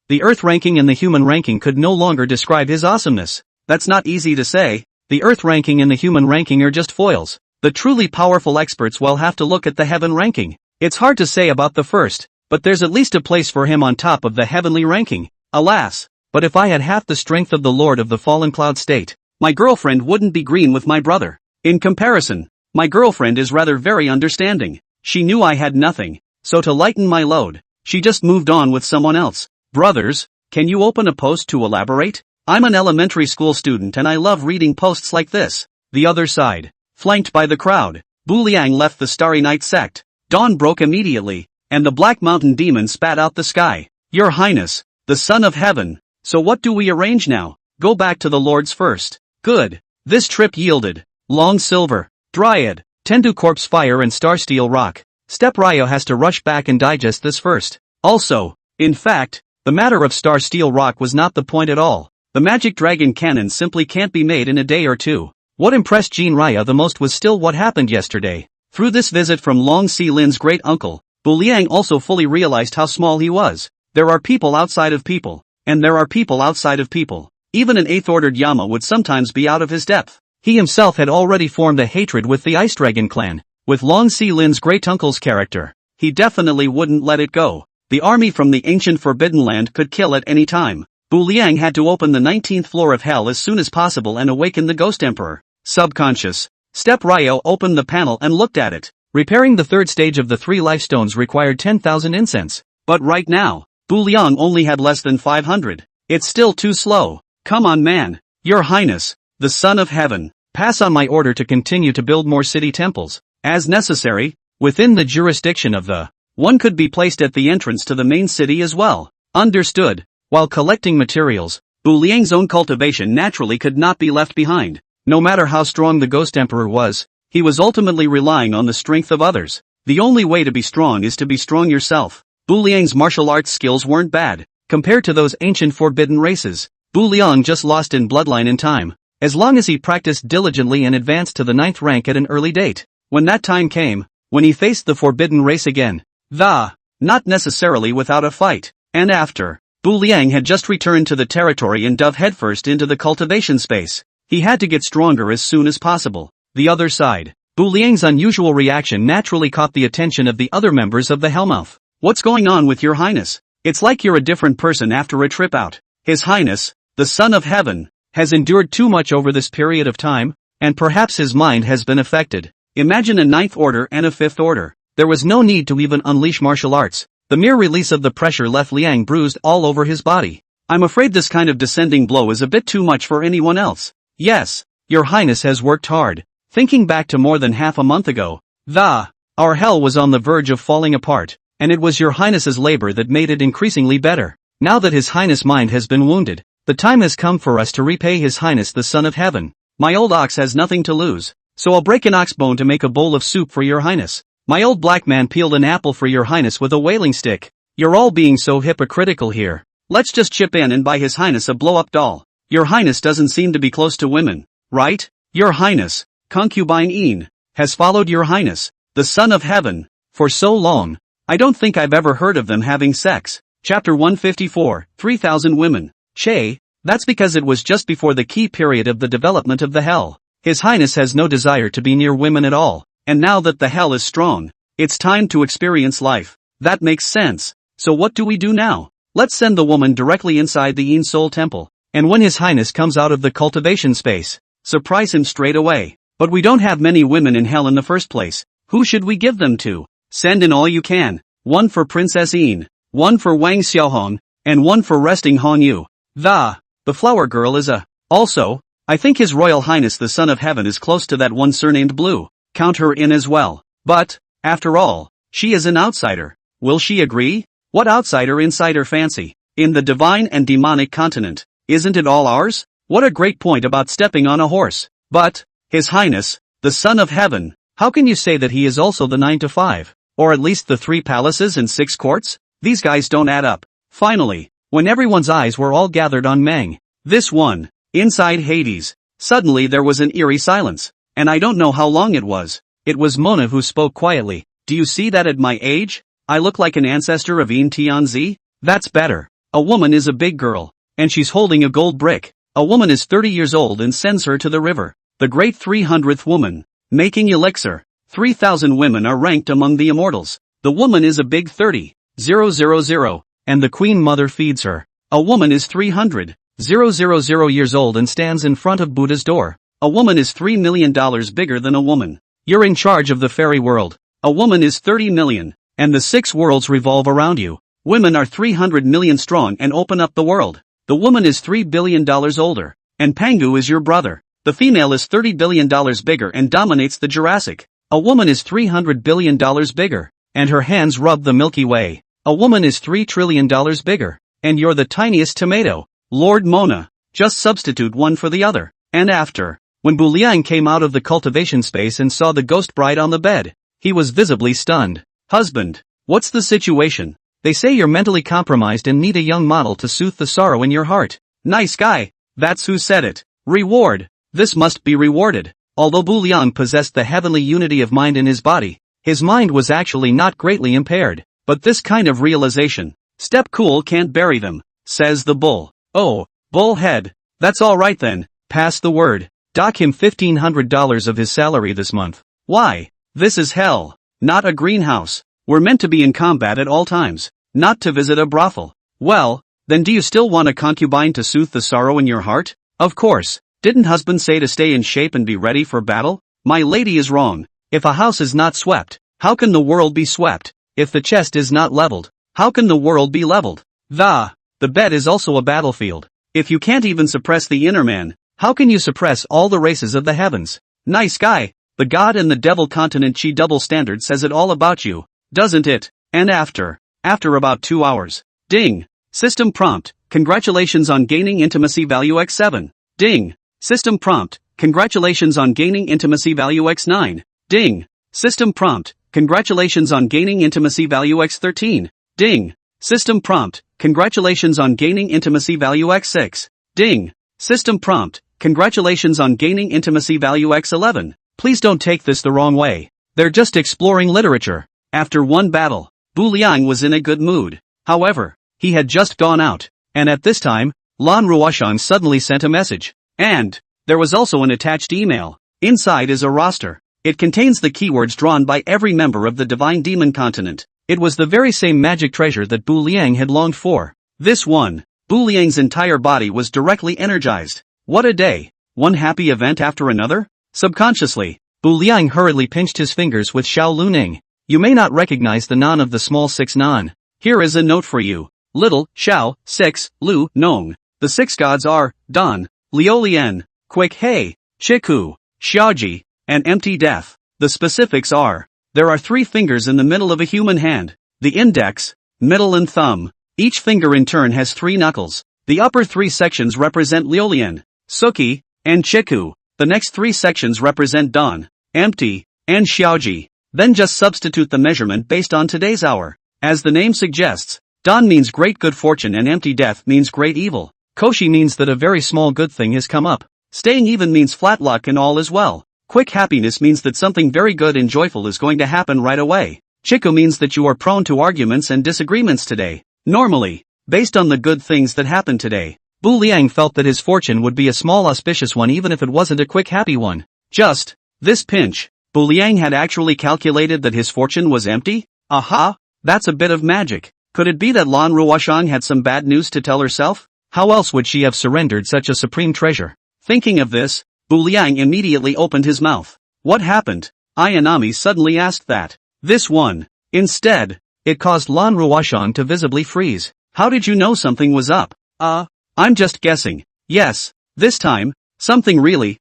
the Earth ranking and the human ranking could no longer describe his awesomeness. That's not easy to say. The Earth ranking and the human ranking are just foils. The truly powerful experts will have to look at the heaven ranking. It's hard to say about the first, but there's at least a place for him on top of the heavenly ranking. Alas, but if I had half the strength of the Lord of the Fallen Cloud State, my girlfriend wouldn't be green with my brother. In comparison, my girlfriend is rather very understanding. She knew I had nothing, so to lighten my load, she just moved on with someone else. Brothers, can you open a post to elaborate? I'm an elementary school student and I love reading posts like this. The other side, flanked by the crowd, Bu Liang left the Starry Night sect. Dawn broke immediately, and the Black Mountain Demon spat out the sky. Your Highness, the Son of Heaven, so what do we arrange now? Go back to the Lords first. Good. This trip yielded Long Silver, Dryad, Tendu Corpse Fire and Starsteel Rock. Step Ryo has to rush back and digest this first. Also, in fact, the matter of Star Steel Rock was not the point at all. The Magic Dragon cannon simply can't be made in a day or two. What impressed Jean Raya the most was still what happened yesterday. Through this visit from Long Si Lin's great uncle, Bu Liang also fully realized how small he was. There are people outside of people, and there are people outside of people. Even an 8th ordered Yama would sometimes be out of his depth. He himself had already formed a hatred with the Ice Dragon clan. With Long Si Lin's great uncle's character, he definitely wouldn't let it go. The army from the ancient Forbidden Land could kill at any time. Bu Bu Liang had to open the 19th floor of hell as soon as possible and awaken the Ghost Emperor. Subconscious. Step Ryo opened the panel and looked at it. Repairing the third stage of the 3 life stones required 10,000 incense. But right now, Bu Liang only had less than 500. It's still too slow. Come on man. Your Highness, the Son of Heaven, pass on my order to continue to build more city temples, as necessary, within the jurisdiction of the. One could be placed at the entrance to the main city as well. Understood. While collecting materials, Bu Liang's own cultivation naturally could not be left behind. No matter how strong the Ghost Emperor was, he was ultimately relying on the strength of others. The only way to be strong is to be strong yourself. Bu Liang's martial arts skills weren't bad, compared to those ancient forbidden races. Bu Liang just lost in bloodline and time. As long as he practiced diligently and advanced to the 9th rank at an early date. When that time came, when he faced the forbidden race again. Not necessarily without a fight. And after, Bu Liang had just returned to the territory and dove headfirst into the cultivation space. He had to get stronger as soon as possible. The other side. Bu Liang's unusual reaction naturally caught the attention of the other members of the Hellmouth. What's going on with your Highness? It's like you're a different person after a trip out. His Highness, the Son of Heaven, has endured too much over this period of time, and perhaps his mind has been affected. Imagine a 9th order and a 5th order. There was no need to even unleash martial arts. The mere release of the pressure left Liang bruised all over his body. I'm afraid this kind of descending blow is a bit too much for anyone else. Yes, your Highness has worked hard. Thinking back to more than half a month ago, our hell was on the verge of falling apart, and it was your Highness's labor that made it increasingly better. Now that His Highness' mind has been wounded, the time has come for us to repay His Highness the Son of Heaven. My old ox has nothing to lose, so I'll break an ox bone to make a bowl of soup for your Highness. My old black man peeled an apple for your Highness with a whaling stick. You're all being so hypocritical here. Let's just chip in and buy His Highness a blow-up doll. Your Highness doesn't seem to be close to women, right? Your Highness, concubine Yin, has followed your Highness, the Son of Heaven, for so long. I don't think I've ever heard of them having sex. Chapter 154, 3,000 women. Che, that's because it was just before the key period of the development of the hell. His Highness has no desire to be near women at all, and now that the hell is strong, it's time to experience life. That makes sense. So what do we do now? Let's send the woman directly inside the Yin Soul Temple, and when His Highness comes out of the cultivation space, surprise him straight away. But we don't have many women in hell in the first place. Who should we give them to? Send in all you can. One for Princess Yin, one for Wang Xiaohong, and one for resting Hong Yu. The flower girl is a. Also, I think His Royal Highness the Son of Heaven is close to that one surnamed Blue. Count her in as well. But, after all, she is an outsider. Will she agree? What outsider insider fancy? In the divine and demonic continent, isn't it all ours? What a great point about stepping on a horse. But, His Highness, the Son of Heaven, how can you say that he is also the 9 to 5? Or at least the 3 palaces and 6 courts? These guys don't add up. Finally, when everyone's eyes were all gathered on Meng, this one, inside Hades, suddenly there was an eerie silence. And I don't know how long it was. It was Mona who spoke quietly. Do you see that at my age? I look like an ancestor of Yin Tianzi? That's better. A woman is a big girl, and she's holding a gold brick. A woman is 30 years old and sends her to the river. The great 300th woman, making elixir. 3,000 women are ranked among the immortals. The woman is a big 30,000, and the Queen Mother feeds her. A woman is 300,000 years old and stands in front of Buddha's door. A woman is $3 million bigger than a woman. You're in charge of the fairy world. A woman is 30 million, and the 6 worlds revolve around you. Women are 300 million strong and open up the world. The woman is $3 billion older, and Pangu is your brother. The female is $30 billion bigger and dominates the Jurassic. A woman is $300 billion bigger, and her hands rub the Milky Way. A woman is $3 trillion bigger, and you're the tiniest tomato. Lord Mona, just substitute one for the other. And after, when Bu Liang came out of the cultivation space and saw the ghost bride on the bed, he was visibly stunned. Husband, what's the situation? They say you're mentally compromised and need a young model to soothe the sorrow in your heart. Nice guy. That's who said it. Reward. This must be rewarded. Although Bu Liang possessed the heavenly unity of mind in his body, his mind was actually not greatly impaired. But this kind of realization, step cool can't bury them, says the bull. Oh, bullhead. That's alright then, pass the word. Dock him $1,500 of his salary this month. Why? This is hell, not a greenhouse. We're meant to be in combat at all times, not to visit a brothel. Well, Then do you still want a concubine to soothe the sorrow in your heart? Of course. Didn't husband say to stay in shape and be ready for battle? My lady is wrong. If a house is not swept, how can the world be swept? If the chest is not leveled, how can the world be leveled? The bed is also a battlefield. If you can't even suppress the inner man, how can you suppress all the races of the heavens? Nice guy. The God and the devil continent Qi double standard says it all about you, doesn't it? And after about 2 hours. Ding. System prompt. Congratulations on gaining intimacy value x7. Ding. System prompt. Congratulations on gaining intimacy value x9. Ding. System prompt. Congratulations on gaining intimacy value x13. Ding. System prompt. Congratulations on gaining intimacy value x6. Ding. System prompt. Congratulations on gaining intimacy value x11. Please don't take this the wrong way. They're just exploring literature. After one battle, Bu Liang was in a good mood. However, he had just gone out, and at this time, Lan Ruoshang suddenly sent a message. And there was also an attached email. Inside is a roster. It contains the keywords drawn by every member of the Divine Demon Continent. It was the very same magic treasure that Bu Liang had longed for. This one. Bu Liang's entire body was directly energized. What a day. One happy event after another? Subconsciously, Bu Liang hurriedly pinched his fingers with Xiao Luning. You may not recognize the nan of the small 6 nan. Here is a note for you. Little, Xiao, 6, Lu, Nong. The 6 gods are, Dan, Liolian, Quick Hei, Chiku, Xiaoji, and Empty Death. The specifics are, there are 3 fingers in the middle of a human hand. The index, middle and thumb. Each finger in turn has 3 knuckles. The upper 3 sections represent Liolian, Suki, and Chiku. The next 3 sections represent Dan, Empty, and Xiaoji. Then just substitute the measurement based on today's hour. As the name suggests, Dan means great good fortune and Empty Death means great evil. Koshi means that a very small good thing has come up. Staying even means flat luck and all is well. Quick happiness means that something very good and joyful is going to happen right away. Chiku means that you are prone to arguments and disagreements today. Normally, based on the good things that happened today, Bu Liang felt that his fortune would be a small auspicious one even if it wasn't a quick happy one. Just this pinch. Bu Liang had actually calculated that his fortune was empty? Aha! That's a bit of magic. Could it be that Lan Ruoshang had some bad news to tell herself? How else would she have surrendered such a supreme treasure? Thinking of this, Bu Liang immediately opened his mouth. What happened? Ayanami suddenly asked that. This one. Instead, it caused Lan Ruoshang to visibly freeze. How did you know something was up? I'm just guessing. Yes, this time, something really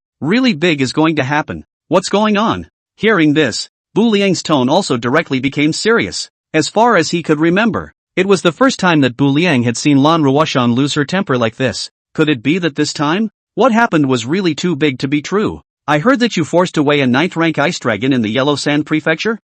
big is going to happen. What's going on? Hearing this, Bu Liang's tone also directly became serious. As far as he could remember, it was the first time that Bu Liang had seen Lan Ruoshang lose her temper like this. Could it be that this time, what happened was really too big to be true? I heard that you forced away a 9th rank ice dragon in the Yellow Sand Prefecture?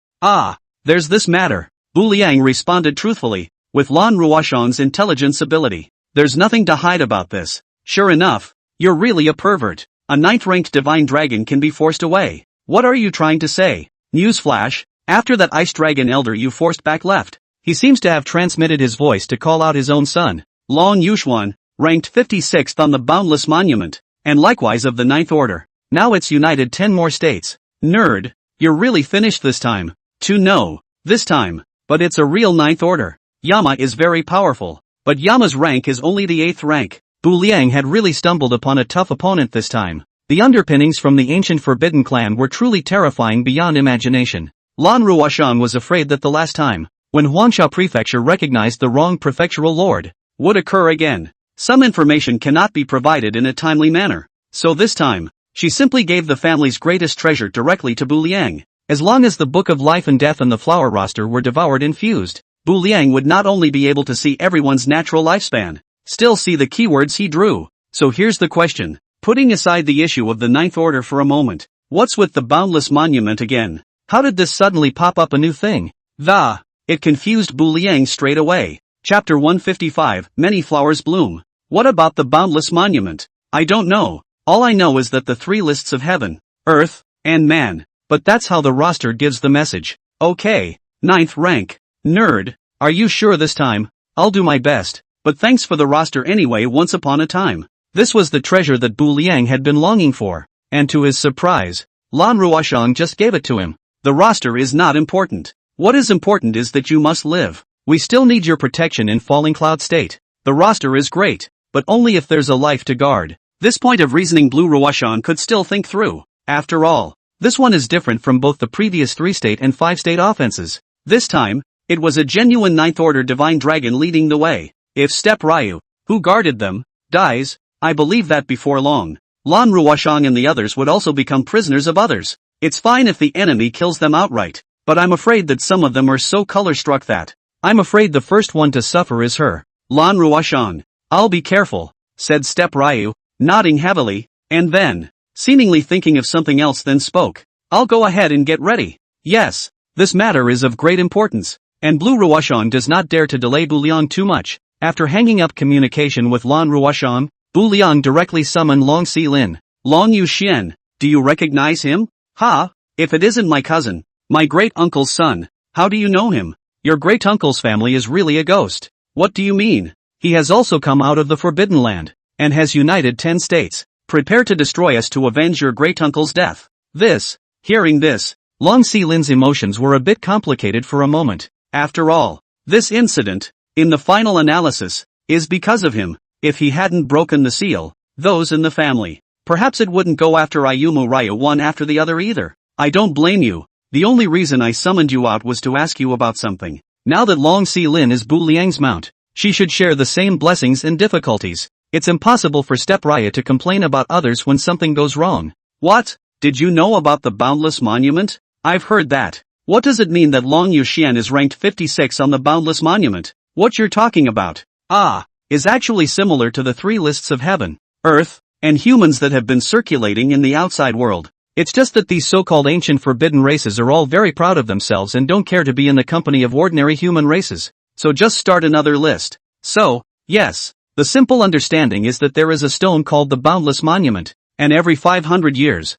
There's this matter. Bu Liang responded truthfully, with Lan Ruoshang's intelligence ability. There's nothing to hide about this. Sure enough, you're really a pervert. A 9th ranked divine dragon can be forced away. What are you trying to say? Newsflash, after that ice dragon elder you forced back left. He seems to have transmitted his voice to call out his own son, Long Yuxuan, ranked 56th on the Boundless Monument, and likewise of the 9th Order. Now it's united 10 more states. Nerd, you're really finished this time. No, this time, but it's a real 9th Order. Yama is very powerful, but Yama's rank is only the 8th rank. Bu Liang had really stumbled upon a tough opponent this time. The underpinnings from the ancient Forbidden Clan were truly terrifying beyond imagination. Lan Ruoshang was afraid that the last time, when Huangsha Prefecture recognized the wrong prefectural lord, would occur again. Some information cannot be provided in a timely manner. So this time, she simply gave the family's greatest treasure directly to Bu Liang. As long as the Book of Life and Death and the Flower Roster were devoured and fused, Bu Liang would not only be able to see everyone's natural lifespan, still see the keywords he drew. So here's the question. Putting aside the issue of the 9th Order for a moment, what's with the Boundless Monument again? How did this suddenly pop up a new thing? It confused Bu Liang straight away. Chapter 155, Many Flowers Bloom. What about the Boundless Monument? I don't know. All I know is that the 3 lists of heaven, earth, and man. But that's how the roster gives the message. Okay, 9th rank. Nerd, are you sure this time? I'll do my best. But thanks for the roster anyway. Once upon a time, this was the treasure that Bu Liang had been longing for. And to his surprise, Lan Ruoshang just gave it to him. The roster is not important. What is important is that you must live. We still need your protection in Falling Cloud State. The roster is great, but only if there's a life to guard. This point of reasoning Bu Liang could still think through. After all, this one is different from both the previous 3-state and 5-state offenses. This time, it was a genuine 9th order divine dragon leading the way. If Step Ryu, who guarded them, dies, I believe that before long, Lan Ruoshang and the others would also become prisoners of others. It's fine if the enemy kills them outright, but I'm afraid that some of them are so color-struck that I'm afraid the first one to suffer is her. Lan Ruoshang. I'll be careful, said Step Ryu, nodding heavily, and then, seemingly thinking of something else, then spoke. I'll go ahead and get ready. Yes, this matter is of great importance, and Bu Liang does not dare to delay Bu Liang too much. After hanging up communication with Lan Ruoshang, Bu Liang directly summoned Long Xilin. Long Yuxian, do you recognize him? Ha, if it isn't my cousin, my great-uncle's son, how do you know him? Your great-uncle's family is really a ghost. What do you mean? He has also come out of the Forbidden Land, and has united 10 states. Prepare to destroy us to avenge your great-uncle's death. Hearing this, Long Xilin's emotions were a bit complicated for a moment. After all, this incident, in the final analysis, is because of him. If he hadn't broken the seal, those in the family, perhaps it wouldn't go after Ayumu Ryu one after the other either. I don't blame you. The only reason I summoned you out was to ask you about something. Now that Long Xilin is Bu Liang's mount, she should share the same blessings and difficulties. It's impossible for Step Ryu to complain about others when something goes wrong. What? Did you know about the Boundless Monument? I've heard that. What does it mean that Long Yuxian is ranked 56 on the Boundless Monument? What you're talking about, is actually similar to the 3 lists of heaven, earth, and humans that have been circulating in the outside world. It's just that these so-called ancient forbidden races are all very proud of themselves and don't care to be in the company of ordinary human races. So just start another list. So, yes, the simple understanding is that there is a stone called the Boundless Monument, and every 500 years,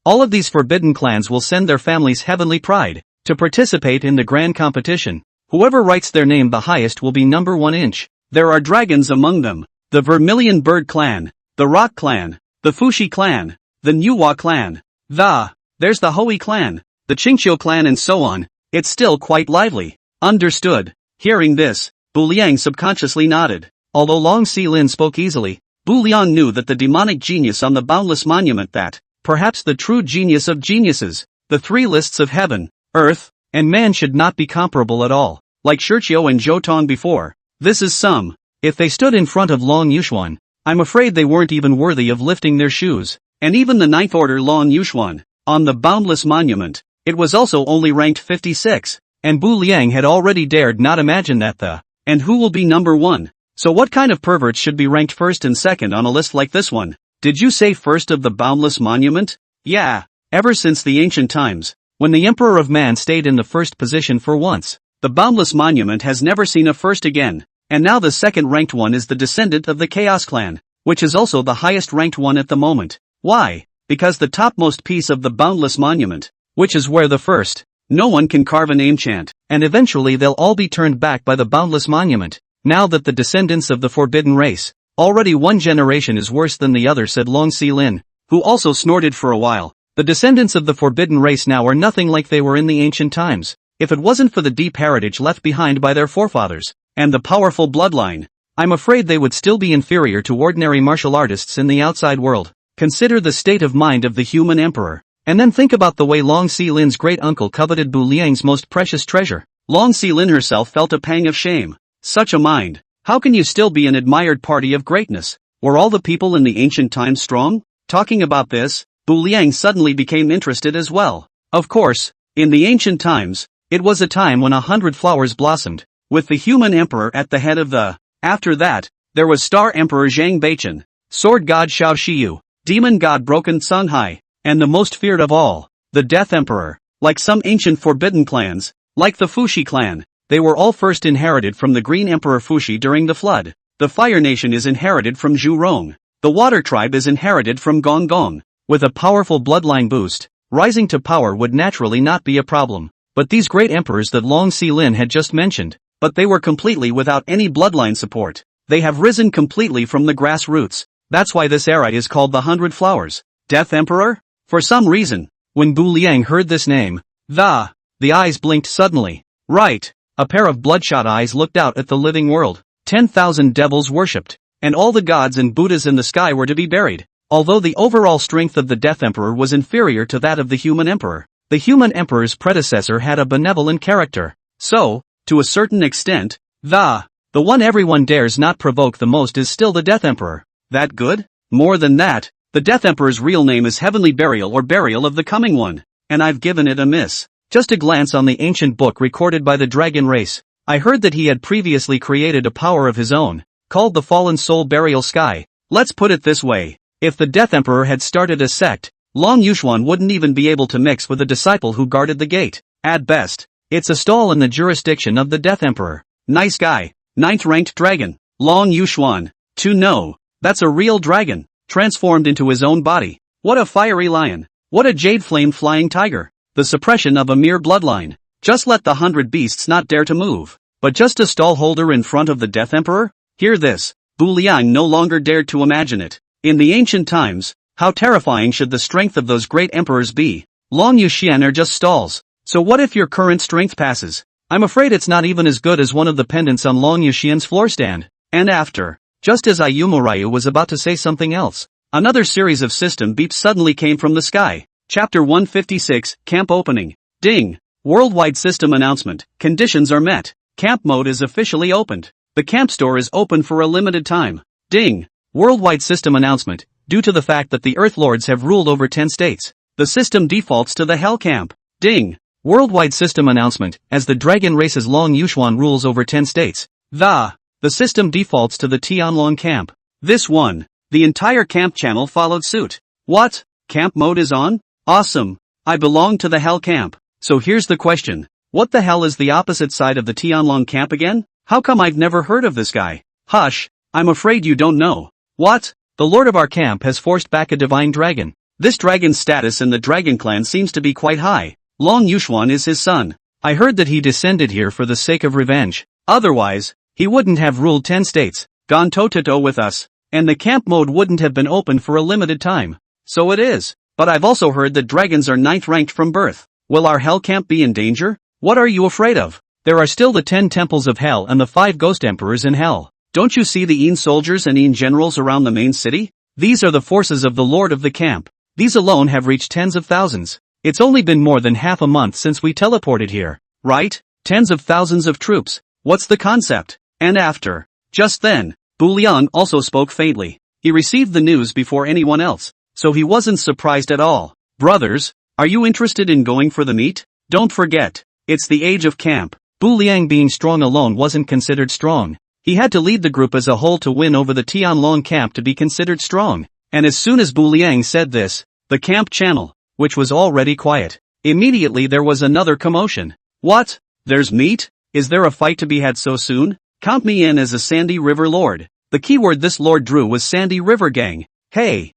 all of these forbidden clans will send their family's heavenly pride to participate in the grand competition. Whoever writes their name the highest will be number 1 inch. There are dragons among them, the Vermilion Bird Clan, the Rock Clan, the Fushi Clan, the Nuwa Clan, there's the Hui Clan, the Qingqiu Clan, and so on. It's still quite lively. Understood. Hearing this, Bu Liang subconsciously nodded. Although Long Xilin spoke easily, Bu Liang knew that the demonic genius on the Boundless Monument, that, perhaps the true genius of geniuses, the 3 lists of heaven, earth, and man should not be comparable at all. Like Shurqiu and Zhotong before, this is some. If they stood in front of Long Yuxuan, I'm afraid they weren't even worthy of lifting their shoes. And even the 9th order Long Yuxuan, on the Boundless Monument, it was also only ranked 56, and Bu Liang had already dared not imagine that and who will be number 1? So what kind of perverts should be ranked first and second on a list like this one? Did you say first of the Boundless Monument? Yeah, ever since the ancient times, when the Emperor of Man stayed in the first position for once, the Boundless Monument has never seen a first again, and now the second-ranked one is the descendant of the Chaos Clan, which is also the highest-ranked one at the moment. Why? Because the topmost piece of the Boundless Monument, which is where the first, no one can carve a name chant, and eventually they'll all be turned back by the Boundless Monument. Now that the descendants of the Forbidden Race, already one generation is worse than the other, said Long Xilin, who also snorted for a while. The descendants of the Forbidden Race now are nothing like they were in the ancient times. If it wasn't for the deep heritage left behind by their forefathers, and the powerful bloodline, I'm afraid they would still be inferior to ordinary martial artists in the outside world. Consider the state of mind of the human emperor, and then think about the way Long Xilin's great-uncle coveted Bu Liang's most precious treasure. Long Xilin herself felt a pang of shame. Such a mind, how can you still be an admired party of greatness? Were all the people in the ancient times strong? Talking about this, Bu Liang suddenly became interested as well. Of course, in the ancient times, it was a time when 100 flowers blossomed, with the human emperor at the head of the. After that, there was Star Emperor Zhang Baichen, Sword God Xiao Shiyu, Demon God Broken Songhai, and the most feared of all, the Death Emperor. Like some ancient forbidden clans, like the Fushi clan, they were all first inherited from the Green Emperor Fushi during the flood. The Fire Nation is inherited from Zhu Rong. The Water Tribe is inherited from Gong Gong. With a powerful bloodline boost, rising to power would naturally not be a problem. But these great emperors that Long Xilin had just mentioned, but they were completely without any bloodline support. They have risen completely from the grassroots. That's why this era is called the 100 Flowers. Death Emperor? For some reason, when Bu Liang heard this name, the eyes blinked suddenly. Right. A pair of bloodshot eyes looked out at the living world. 10,000 devils worshipped, and all the gods and Buddhas in the sky were to be buried. Although the overall strength of the Death Emperor was inferior to that of the Human Emperor, the Human Emperor's predecessor had a benevolent character. So, to a certain extent, the one everyone dares not provoke the most is still the Death Emperor. That good? More than that, the Death Emperor's real name is Heavenly Burial or Burial of the Coming One, and I've given it a miss. Just a glance on the ancient book recorded by the dragon race, I heard that he had previously created a power of his own, called the Fallen Soul Burial Sky. Let's put it this way, if the Death Emperor had started a sect, Long Yuxuan wouldn't even be able to mix with the disciple who guarded the gate. At best, it's a stall in the jurisdiction of the Death Emperor. Nice guy, 9th ranked dragon, Long Yuxuan. To know, that's a real dragon, transformed into his own body. What a fiery lion. What a jade flame flying tiger. The suppression of a mere bloodline. Just let the 100 beasts not dare to move. But just a stall holder in front of the Death Emperor? Hear this, Bu Liang no longer dared to imagine it. In the ancient times, how terrifying should the strength of those great emperors be? Long Yuxian are just stalls. So what if your current strength passes? I'm afraid it's not even as good as one of the pendants on Long Yuxian's floor stand. And after, just as Ayumurayu was about to say something else, another series of system beeps suddenly came from the sky. Chapter 156, Camp Opening. Ding! Worldwide system announcement. Conditions are met. Camp mode is officially opened. The camp store is open for a limited time. Ding! Worldwide system announcement. Due to the fact that the Earth Lords have ruled over 10 states, the system defaults to the Hell Camp. Ding! Worldwide system announcement. As the dragon race's Long Yuxuan rules over 10 states, the system defaults to the Tianlong Camp. This one. The entire camp channel followed suit. What? Camp mode is on? Awesome. I belong to the Hell Camp. So here's the question. What the hell is the opposite side of the Tianlong Camp again? How come I've never heard of this guy? Hush, I'm afraid you don't know. What? The lord of our camp has forced back a divine dragon. This dragon's status in the dragon clan seems to be quite high. Long Yuxuan is his son. I heard that he descended here for the sake of revenge. Otherwise, he wouldn't have ruled 10 states, gone toe-to-toe with us, and the camp mode wouldn't have been open for a limited time. So it is. But I've also heard that dragons are 9th ranked from birth. Will our Hell Camp be in danger? What are you afraid of? There are still the 10 temples of Hell and the 5 ghost emperors in Hell. Don't you see the Yin soldiers and Yin generals around the main city? These are the forces of the Lord of the Camp. These alone have reached tens of thousands. It's only been more than half a month since we teleported here, right? Tens of thousands of troops. What's the concept? And after. Just then, Bu Liang also spoke faintly. He received the news before anyone else, so he wasn't surprised at all. Brothers, are you interested in going for the meet? Don't forget, it's the age of camp. Bu Liang being strong alone wasn't considered strong. He had to lead the group as a whole to win over the Tianlong camp to be considered strong. And as soon as Bu Liang said this, the camp channel, which was already quiet, immediately there was another commotion. What? There's meat? Is there a fight to be had so soon? Count me in as a Sandy River Lord. The keyword this lord drew was Sandy River Gang. Hey,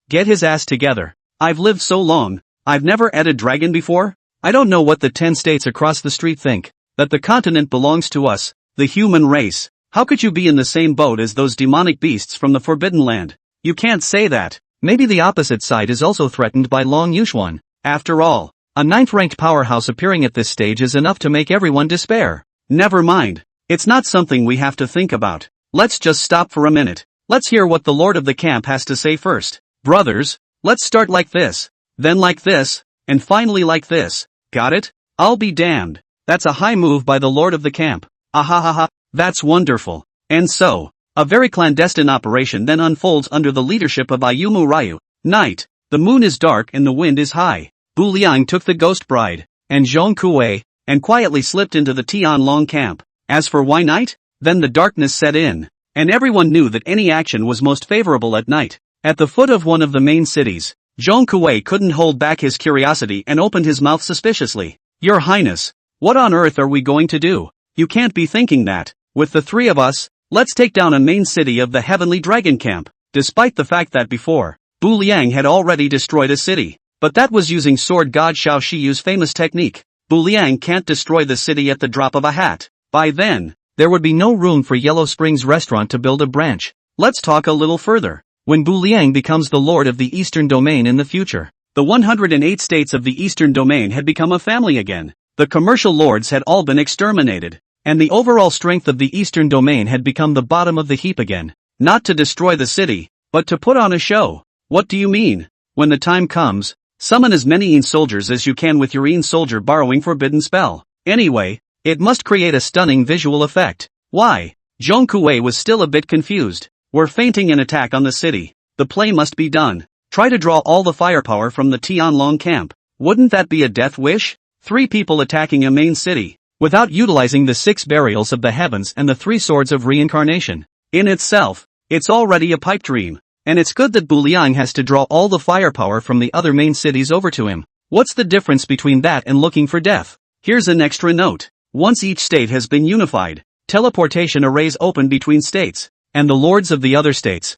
get his ass together. I've lived so long, I've never met a dragon before. I don't know what the 10 states across the street think, that the continent belongs to us, the human race. How could you be in the same boat as those demonic beasts from the Forbidden Land? You can't say that. Maybe the opposite side is also threatened by Long Yuxuan. After all, a 9th ranked powerhouse appearing at this stage is enough to make everyone despair. Never mind. It's not something we have to think about. Let's just stop for a minute. Let's hear what the Lord of the Camp has to say first. Brothers, let's start like this, then like this, and finally like this. Got it? I'll be damned. That's a high move by the Lord of the Camp. Ahahaha, that's wonderful. And so, a very clandestine operation then unfolds under the leadership of Ayumurayu. Night. The moon is dark and the wind is high. Bu Liang took the ghost bride, and Zhong Kuei, and quietly slipped into the Tianlong camp. As for why night? Then the darkness set in, and everyone knew that any action was most favorable at night. At the foot of one of the main cities, Zhong Kuei couldn't hold back his curiosity and opened his mouth suspiciously. Your Highness, what on earth are we going to do? You can't be thinking that, with the 3 of us, let's take down a main city of the Heavenly Dragon Camp. Despite the fact that before, Bu Liang had already destroyed a city, but that was using sword god Xiao Shiyu's famous technique. Bu Liang can't destroy the city at the drop of a hat. By then, there would be no room for Yellow Springs Restaurant to build a branch. Let's talk a little further. When Bu Liang becomes the lord of the Eastern Domain in the future, the 108 states of the Eastern Domain had become a family again. The commercial lords had all been exterminated, and the overall strength of the eastern domain had become the bottom of the heap again. Not to destroy the city, but to put on a show. What do you mean? When the time comes, summon as many Yin soldiers as you can with your Yin soldier borrowing forbidden spell. Anyway, it must create a stunning visual effect. Why? Zhong Kuei was still a bit confused. We're feinting an attack on the city. The play must be done. Try to draw all the firepower from the Tianlong camp. Wouldn't that be a death wish? 3 people attacking a main city, without utilizing the 6 burials of the heavens and the 3 swords of reincarnation. In itself, it's already a pipe dream. And it's good that Bu Liang has to draw all the firepower from the other main cities over to him. What's the difference between that and looking for death? Here's an extra note. Once each state has been unified, teleportation arrays open between states, and the lords of the other states.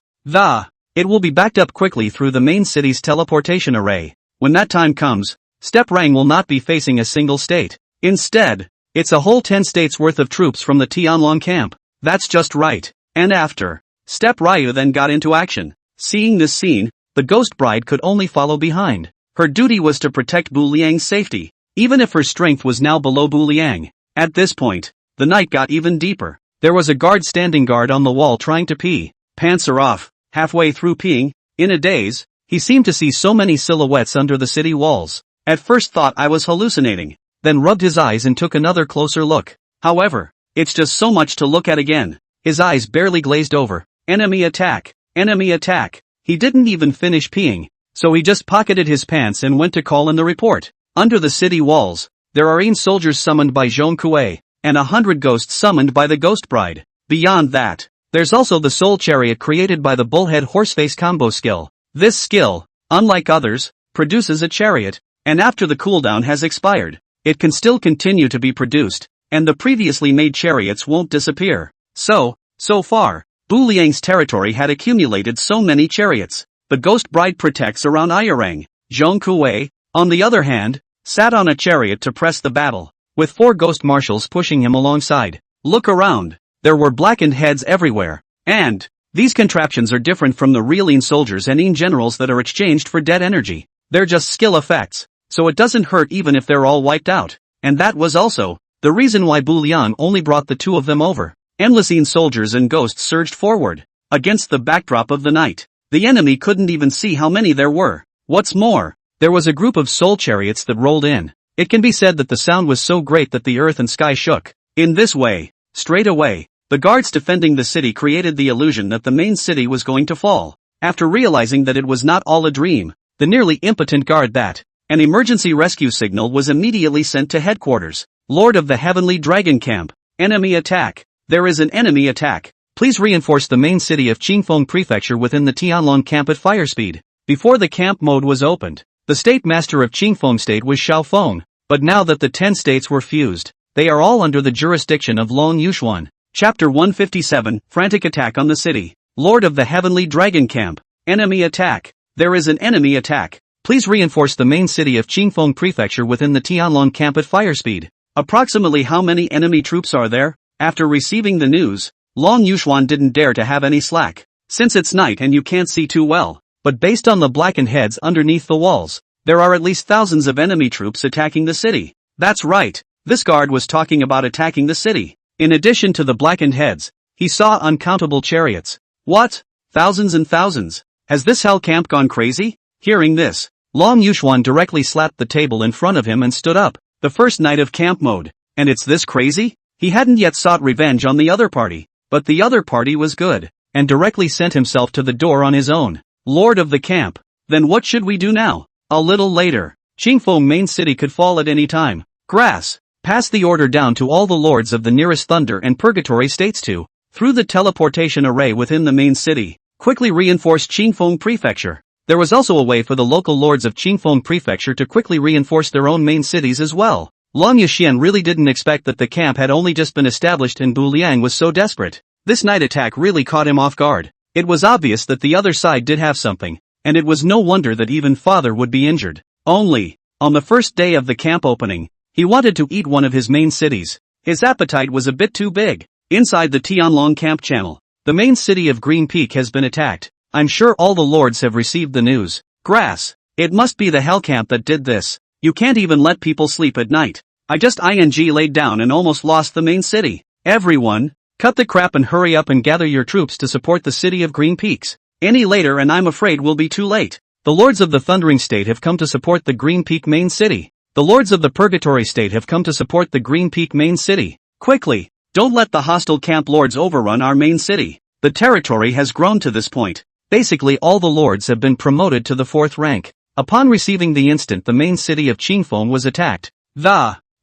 It will be backed up quickly through the main city's teleportation array. When that time comes, Step Rang will not be facing a single state. Instead, it's a whole 10 states worth of troops from the Tianlong camp. That's just right. And after, Step Ryu then got into action. Seeing this scene, the ghost bride could only follow behind. Her duty was to protect Bu Liang's safety, even if her strength was now below Bu Liang. At this point, the night got even deeper. There was a guard standing guard on the wall trying to pee. Pants are off. Halfway through peeing, in a daze, he seemed to see so many silhouettes under the city walls. At first thought I was hallucinating, then rubbed his eyes and took another closer look. However, it's just so much to look at again. His eyes barely glazed over. Enemy attack! Enemy attack! He didn't even finish peeing, so he just pocketed his pants and went to call in the report. Under the city walls, there are 8 soldiers summoned by Zhong Kuei, and 100 ghosts summoned by the ghost bride. Beyond that, there's also the soul chariot created by the bullhead horseface combo skill. This skill, unlike others, produces a chariot, and after the cooldown has expired, it can still continue to be produced, and the previously made chariots won't disappear. So far, Bu Liang's territory had accumulated so many chariots. The ghost bride protects around Ayarang. Zhong Kuei, on the other hand, sat on a chariot to press the battle, with 4 ghost marshals pushing him alongside. Look around. There were blackened heads everywhere. And these contraptions are different from the real Yin soldiers and Yin generals that are exchanged for dead energy. They're just skill effects, so it doesn't hurt even if they're all wiped out. And that was also the reason why Bu Liang only brought the 2 of them over. Endless Yin soldiers and ghosts surged forward. Against the backdrop of the night, the enemy couldn't even see how many there were. What's more, there was a group of soul chariots that rolled in. It can be said that the sound was so great that the earth and sky shook. In this way, straight away, the guards defending the city created the illusion that the main city was going to fall. After realizing that it was not all a dream, the nearly impotent guard that, an emergency rescue signal was immediately sent to headquarters. Lord of the Heavenly Dragon Camp. Enemy attack. There is an enemy attack. Please reinforce the main city of Qingfeng Prefecture within the Tianlong camp at fire speed. Before the camp mode was opened, the state master of Qingfeng state was Xiaofeng, but now that the 10 states were fused, they are all under the jurisdiction of Long Yushuan. Chapter 157, Frantic Attack on the City. Lord of the Heavenly Dragon Camp. Enemy attack. There is an enemy attack. Please reinforce the main city of Qingfeng Prefecture within the Tianlong camp at fire speed. Approximately how many enemy troops are there? After receiving the news, Long Yushuan didn't dare to have any slack. Since it's night and you can't see too well, but based on the blackened heads underneath the walls, there are at least thousands of enemy troops attacking the city. That's right, this guard was talking about attacking the city. In addition to the blackened heads, he saw uncountable chariots. What? Thousands and thousands? Has this hell camp gone crazy? Hearing this, Long Yushuan directly slapped the table in front of him and stood up. The first night of camp mode, and it's this crazy? He hadn't yet sought revenge on the other party, but the other party was good, and directly sent himself to the door on his own. Lord of the camp. Then what should we do now? A little later, Qingfeng main city could fall at any time. Grass. Pass the order down to all the lords of the nearest Thunder and Purgatory states to, through the teleportation array within the main city, quickly reinforce Qingfeng Prefecture. There was also a way for the local lords of Qingfeng Prefecture to quickly reinforce their own main cities as well. Long Yuxian really didn't expect that the camp had only just been established and Bu Liang was so desperate. This night attack really caught him off guard. It was obvious that the other side did have something, and it was no wonder that even father would be injured. Only, on the first day of the camp opening, he wanted to eat one of his main cities. His appetite was a bit too big. Inside the Tianlong camp channel, the main city of Green Peak has been attacked. I'm sure all the lords have received the news. Grass. It must be the hell camp that did this. You can't even let people sleep at night. I just ing laid down and almost lost the main city. Everyone, cut the crap and hurry up and gather your troops to support the city of Green Peaks. Any later and I'm afraid we'll be too late. The lords of the Thundering State have come to support the Green Peak main city. The lords of the Purgatory State have come to support the Green Peak main city. Quickly, don't let the hostile camp lords overrun our main city. The territory has grown to this point. Basically all the lords have been promoted to the 4th rank. Upon receiving the instant the main city of Qingfeng was attacked,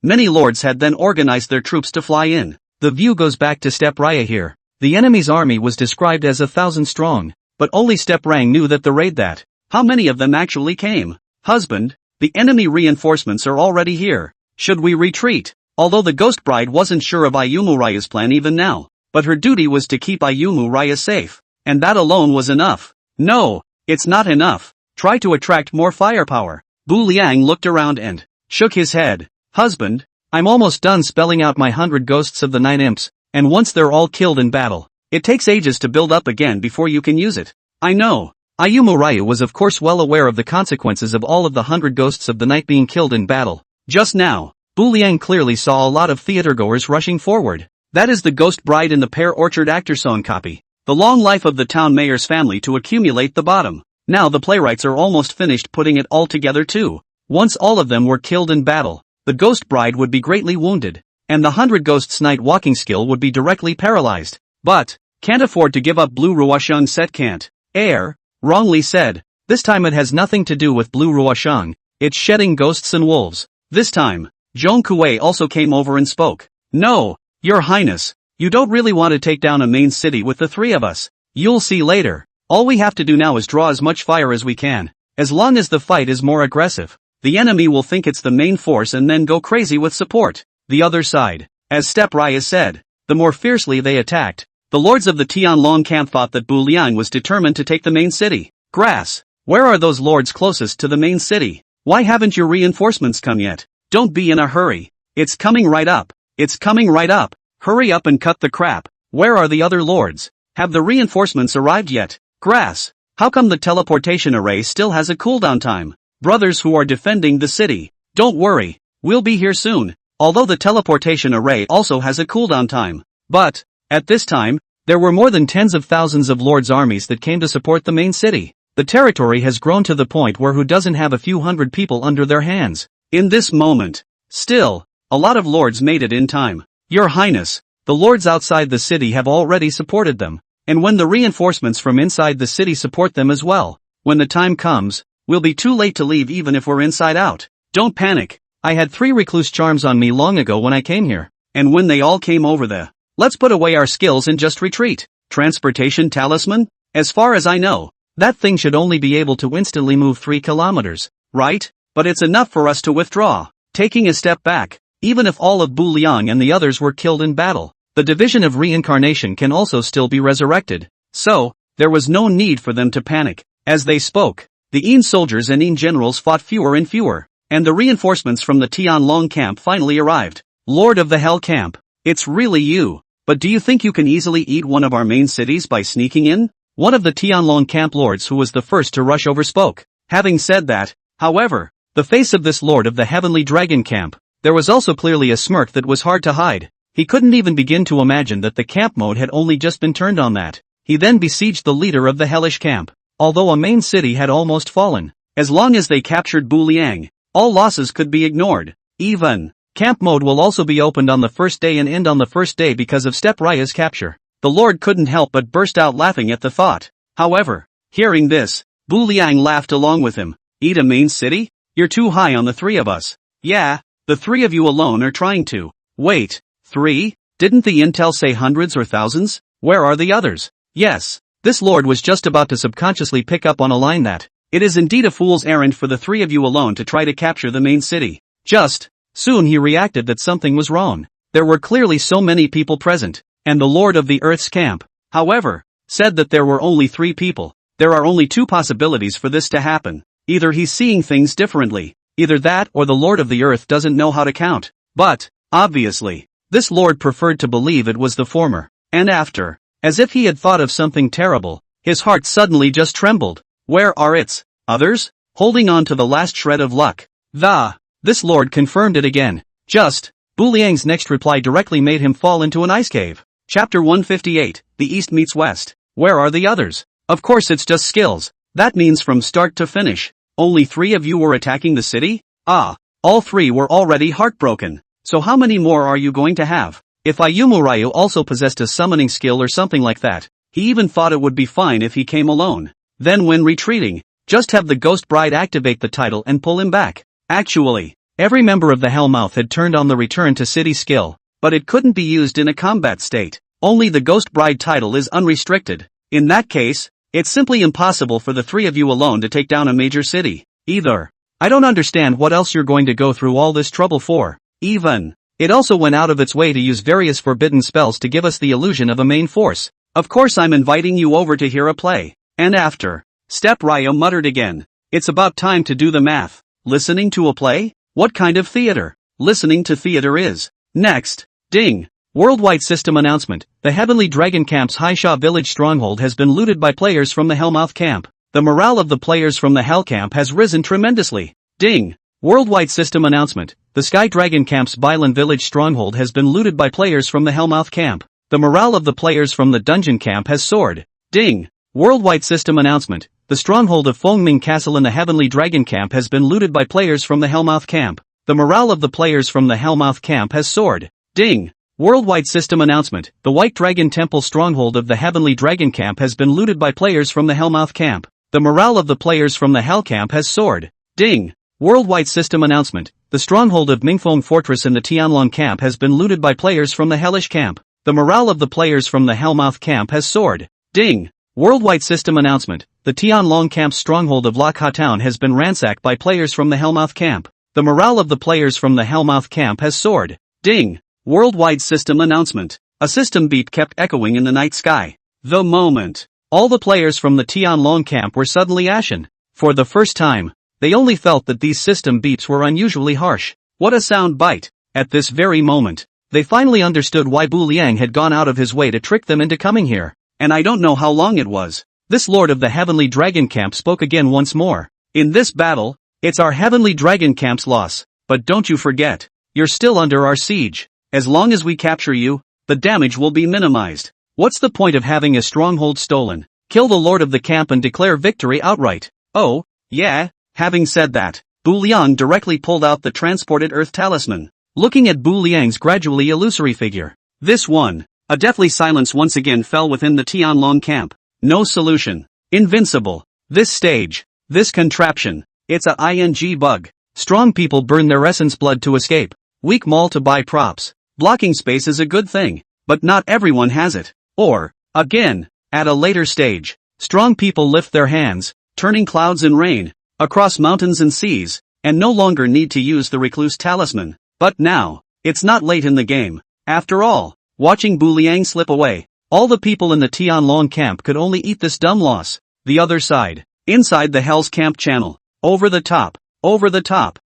many lords had then organized their troops to fly in. The view goes back to Step Raya here. The enemy's army was described as 1,000 strong, but only Step Rang knew that the raid that. How many of them actually came? Husband, the enemy reinforcements are already here. Should we retreat? Although the ghost bride wasn't sure of Ayumu Raya's plan even now, but her duty was to keep Ayumu Raya safe, and that alone was enough. No, it's not enough. Try to attract more firepower. Bu Liang looked around and shook his head. Husband, I'm almost done spelling out my 100 ghosts of the 9 imps, and once they're all killed in battle, it takes ages to build up again before you can use it. I know. Ayumu Raya was of course well aware of the consequences of all of the 100 ghosts of the night being killed in battle. Just now, Bu Liang clearly saw a lot of theatergoers rushing forward. That is the ghost bride in the Pear Orchard actor song copy. The long life of the town mayor's family to accumulate the bottom. Now the playwrights are almost finished putting it all together too. Once all of them were killed in battle, the ghost bride would be greatly wounded, and the 100 ghosts' night walking skill would be directly paralyzed. But, can't afford to give up Blue Ruoshang set can't. Wrongly said. This time it has nothing to do with Blue Ruoshang, it's shedding ghosts and wolves. This time, Zhong Kuei also came over and spoke. No, Your Highness, you don't really want to take down a main city with the 3 of us. You'll see later. All we have to do now is draw as much fire as we can. As long as the fight is more aggressive, the enemy will think it's the main force and then go crazy with support. The other side, as Step Raya said, the more fiercely they attacked. The lords of the Tianlong camp thought that Bu Liang was determined to take the main city. Grass, where are those lords closest to the main city? Why haven't your reinforcements come yet? Don't be in a hurry. It's coming right up. It's coming right up. Hurry up and cut the crap. Where are the other lords? Have the reinforcements arrived yet? Grass, how come the teleportation array still has a cooldown time? Brothers who are defending the city, don't worry, we'll be here soon. Although the teleportation array also has a cooldown time. But, at this time, there were more than tens of thousands of lords' armies that came to support the main city. The territory has grown to the point where who doesn't have a few hundred people under their hands. In this moment, still, a lot of lords made it in time. Your Highness, the lords outside the city have already supported them. And when the reinforcements from inside the city support them as well, when the time comes, we'll be too late to leave even if we're inside out. Don't panic. I had 3 recluse charms on me long ago when I came here. And when they all came over the, let's put away our skills and just retreat. Transportation talisman? As far as I know, that thing should only be able to instantly move 3 kilometers, right? But it's enough for us to withdraw. Taking a step back, even if all of Bu Liang and the others were killed in battle, the division of reincarnation can also still be resurrected. So, there was no need for them to panic. As they spoke, the Yin soldiers and Yin generals fought fewer and fewer, and the reinforcements from the Tianlong camp finally arrived. Lord of the Hell camp, it's really you, but do you think you can easily eat one of our main cities by sneaking in? One of the Tianlong camp lords who was the first to rush over spoke. Having said that, however, the face of this lord of the Heavenly Dragon camp, there was also clearly a smirk that was hard to hide. He couldn't even begin to imagine that the camp mode had only just been turned on that. He then besieged the leader of the hellish camp. Although a main city had almost fallen, as long as they captured Bu Liang, all losses could be ignored. Even, camp mode will also be opened on the first day and end on the first day because of Step Raya's capture. The lord couldn't help but burst out laughing at the thought. However, hearing this, Bu Liang laughed along with him. Eat a main city? You're too high on the 3 of us. Yeah, the 3 of you alone are trying to. Wait, 3? Didn't the intel say hundreds or thousands? Where are the others? Yes, this lord was just about to subconsciously pick up on a line that, it is indeed a fool's errand for the 3 of you alone to try to capture the main city. Soon he reacted that something was wrong. There were clearly so many people present, and the Lord of the Earth's camp, however, said that there were only 3 people. There are only 2 possibilities for this to happen. Either he's seeing things differently, either that or the Lord of the Earth doesn't know how to count. But, obviously, this lord preferred to believe it was the former. And after, as if he had thought of something terrible, his heart suddenly just trembled. Where are its others? Holding on to the last shred of luck. This lord confirmed it again. Bu Liang's next reply directly made him fall into an ice cave. Chapter 158, The East Meets West. Where are the others? Of course it's just skills. That means from start to finish. Only 3 of you were attacking the city? Ah. All 3 were already heartbroken. So how many more are you going to have? If Ayumu Ryu also possessed a summoning skill or something like that, he even thought it would be fine if he came alone. Then when retreating, just have the Ghost Bride activate the title and pull him back. Actually, every member of the Hellmouth had turned on the return to city skill, but it couldn't be used in a combat state. Only the Ghost Bride title is unrestricted. In that case, it's simply impossible for the 3 of you alone to take down a major city. Either. I don't understand what else you're going to go through all this trouble for. Even. It also went out of its way to use various forbidden spells to give us the illusion of a main force. Of course I'm inviting you over to hear a play. And after. Step Ryo muttered again. It's about time to do the math. Listening to a play? What kind of theater? Listening to theater is. Next. Ding. Worldwide system announcement. The Heavenly Dragon Camp's Haisha village stronghold has been looted by players from the Hellmouth camp. The morale of the players from the Hell camp has risen tremendously. Ding. Worldwide system announcement. The Sky Dragon Camp's Bailan village stronghold has been looted by players from the Hellmouth camp. The morale of the players from the dungeon camp has soared. Ding. Worldwide system announcement. The stronghold of Fengming Castle in the Heavenly Dragon camp has been looted by players from the Hellmouth camp. The morale of the players from the Hellmouth camp has soared. Ding. Worldwide system announcement. The White Dragon Temple stronghold of the Heavenly Dragon camp has been looted by players from the Hellmouth camp. The morale of the players from the Hell camp has soared. Ding. Worldwide system announcement. The stronghold of Mingfeng Fortress in the Tianlong camp has been looted by players from the Hellish camp. The morale of the players from the Hellmouth camp has soared. Ding. Worldwide system announcement. The Tianlong camp's stronghold of Lakha Town has been ransacked by players from the Hellmouth camp. The morale of the players from the Hellmouth camp has soared. Ding. Worldwide system announcement. A system beep kept echoing in the night sky. The moment. All the players from the Tianlong camp were suddenly ashen. For the first time, they only felt that these system beeps were unusually harsh. What a sound bite. At this very moment, they finally understood why Bu Liang had gone out of his way to trick them into coming here. And I don't know how long it was. This Lord of the Heavenly Dragon Camp spoke again once more. In this battle, it's our Heavenly Dragon Camp's loss. But don't you forget, you're still under our siege. As long as we capture you, the damage will be minimized. What's the point of having a stronghold stolen? Kill the Lord of the camp and declare victory outright. Oh, yeah. Having said that, Bu Liang directly pulled out the transported earth talisman. Looking at Bu Liang's gradually illusory figure. This one. A deathly silence once again fell within the Tianlong camp. No solution. Invincible. This stage. This contraption. It's a ing bug. Strong people burn their essence blood to escape. Weak maul to buy props. Blocking space is a good thing. But not everyone has it. Or, again, at a later stage, strong people lift their hands, turning clouds in rain, across mountains and seas, and no longer need to use the recluse talisman. But now, it's not late in the game. After all, watching Bu Liang slip away, all the people in the Tianlong camp could only eat this dumb loss. The other side, inside the Hell's camp channel, over the top,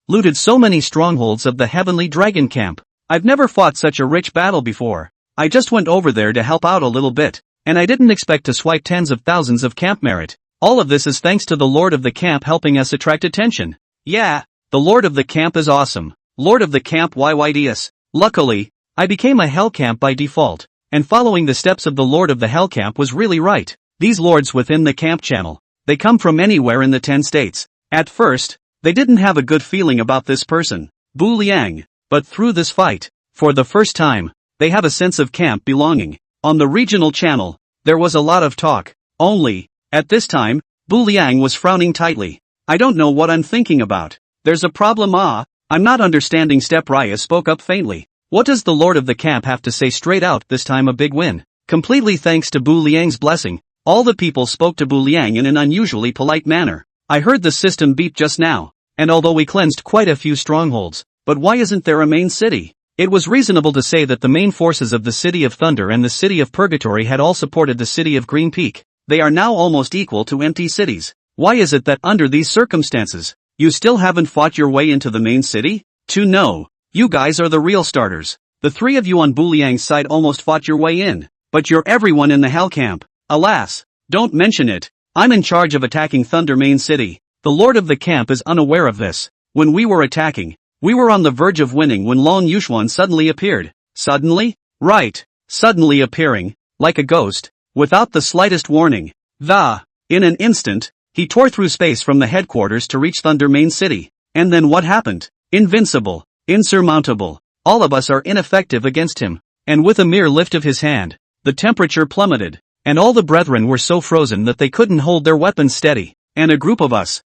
looted so many strongholds of the Heavenly Dragon camp. I've never fought such a rich battle before. I just went over there to help out a little bit, and I didn't expect to swipe tens of thousands of camp merit. All of this is thanks to the Lord of the camp helping us attract attention. Yeah, the Lord of the camp is awesome. Lord of the camp YYDS. Luckily, I became a Hell camp by default, and following the steps of the Lord of the Hell camp was really right. These lords within the camp channel, they come from anywhere in the 10 states. At first, they didn't have a good feeling about this person, Bu Liang, but through this fight, for the first time, they have a sense of camp belonging. On the regional channel, there was a lot of talk, only, at this time, Bu Liang was frowning tightly. I don't know what I'm thinking about. There's a problem. I'm not understanding. Step Raya spoke up faintly. What does the Lord of the camp have to say straight out? This time a big win. Completely thanks to Bu Liang's blessing, all the people spoke to Bu Liang in an unusually polite manner. I heard the system beep just now, and although we cleansed quite a few strongholds, but why isn't there a main city? It was reasonable to say that the main forces of the City of Thunder and the City of Purgatory had all supported the City of Green Peak. They are now almost equal to empty cities. Why is it that under these circumstances, you still haven't fought your way into the main city? No, you guys are the real starters. The 3 of you on Bu Liang's side almost fought your way in, but you're everyone in the Hell camp. Alas, don't mention it. I'm in charge of attacking Thunder Main City. The Lord of the camp is unaware of this. When we were attacking, We were on the verge of winning when Long Yuxuan suddenly appeared. Suddenly? Right. Suddenly appearing, like a ghost, without the slightest warning. In an instant, he tore through space from the headquarters to reach Thunder Main City. And then what happened? Invincible. Insurmountable. All of us are ineffective against him. And with a mere lift of his hand, the temperature plummeted. And all the brethren were so frozen that they couldn't hold their weapons steady. And a group of us,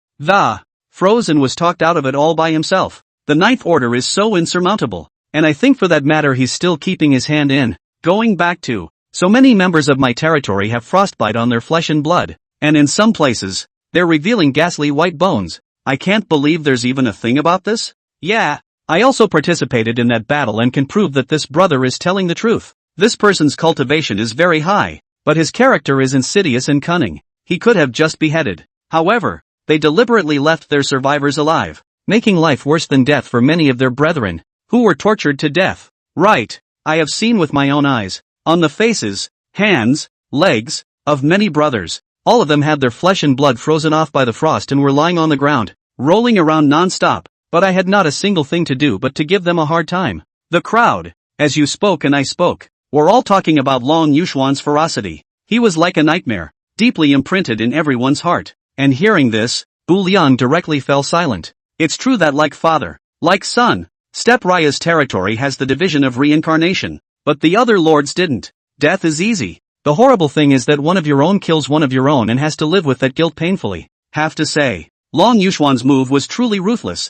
frozen, was talked out of it all by himself. The Ninth Order is so insurmountable. And I think for that matter he's still keeping his hand in. Going back to, so many members of my territory have frostbite on their flesh and blood. And in some places, they're revealing ghastly white bones. I can't believe there's even a thing about this. Yeah. I also participated in that battle and can prove that this brother is telling the truth. This person's cultivation is very high, but his character is insidious and cunning. He could have just beheaded. However, they deliberately left their survivors alive, making life worse than death for many of their brethren, who were tortured to death. Right. I have seen with my own eyes, on the faces, hands, legs, of many brothers. All of them had their flesh and blood frozen off by the frost and were lying on the ground, rolling around non-stop. But I had not a single thing to do but to give them a hard time. The crowd, as you spoke and I spoke, were all talking about Long Yuxuan's ferocity. He was like a nightmare, deeply imprinted in everyone's heart. And hearing this, Bu Liang directly fell silent. It's true that like father, like son, Step Raya's territory has the division of reincarnation, but the other lords didn't. Death is easy. The horrible thing is that one of your own kills one of your own and has to live with that guilt painfully. Have to say, Long Yuxuan's move was truly ruthless.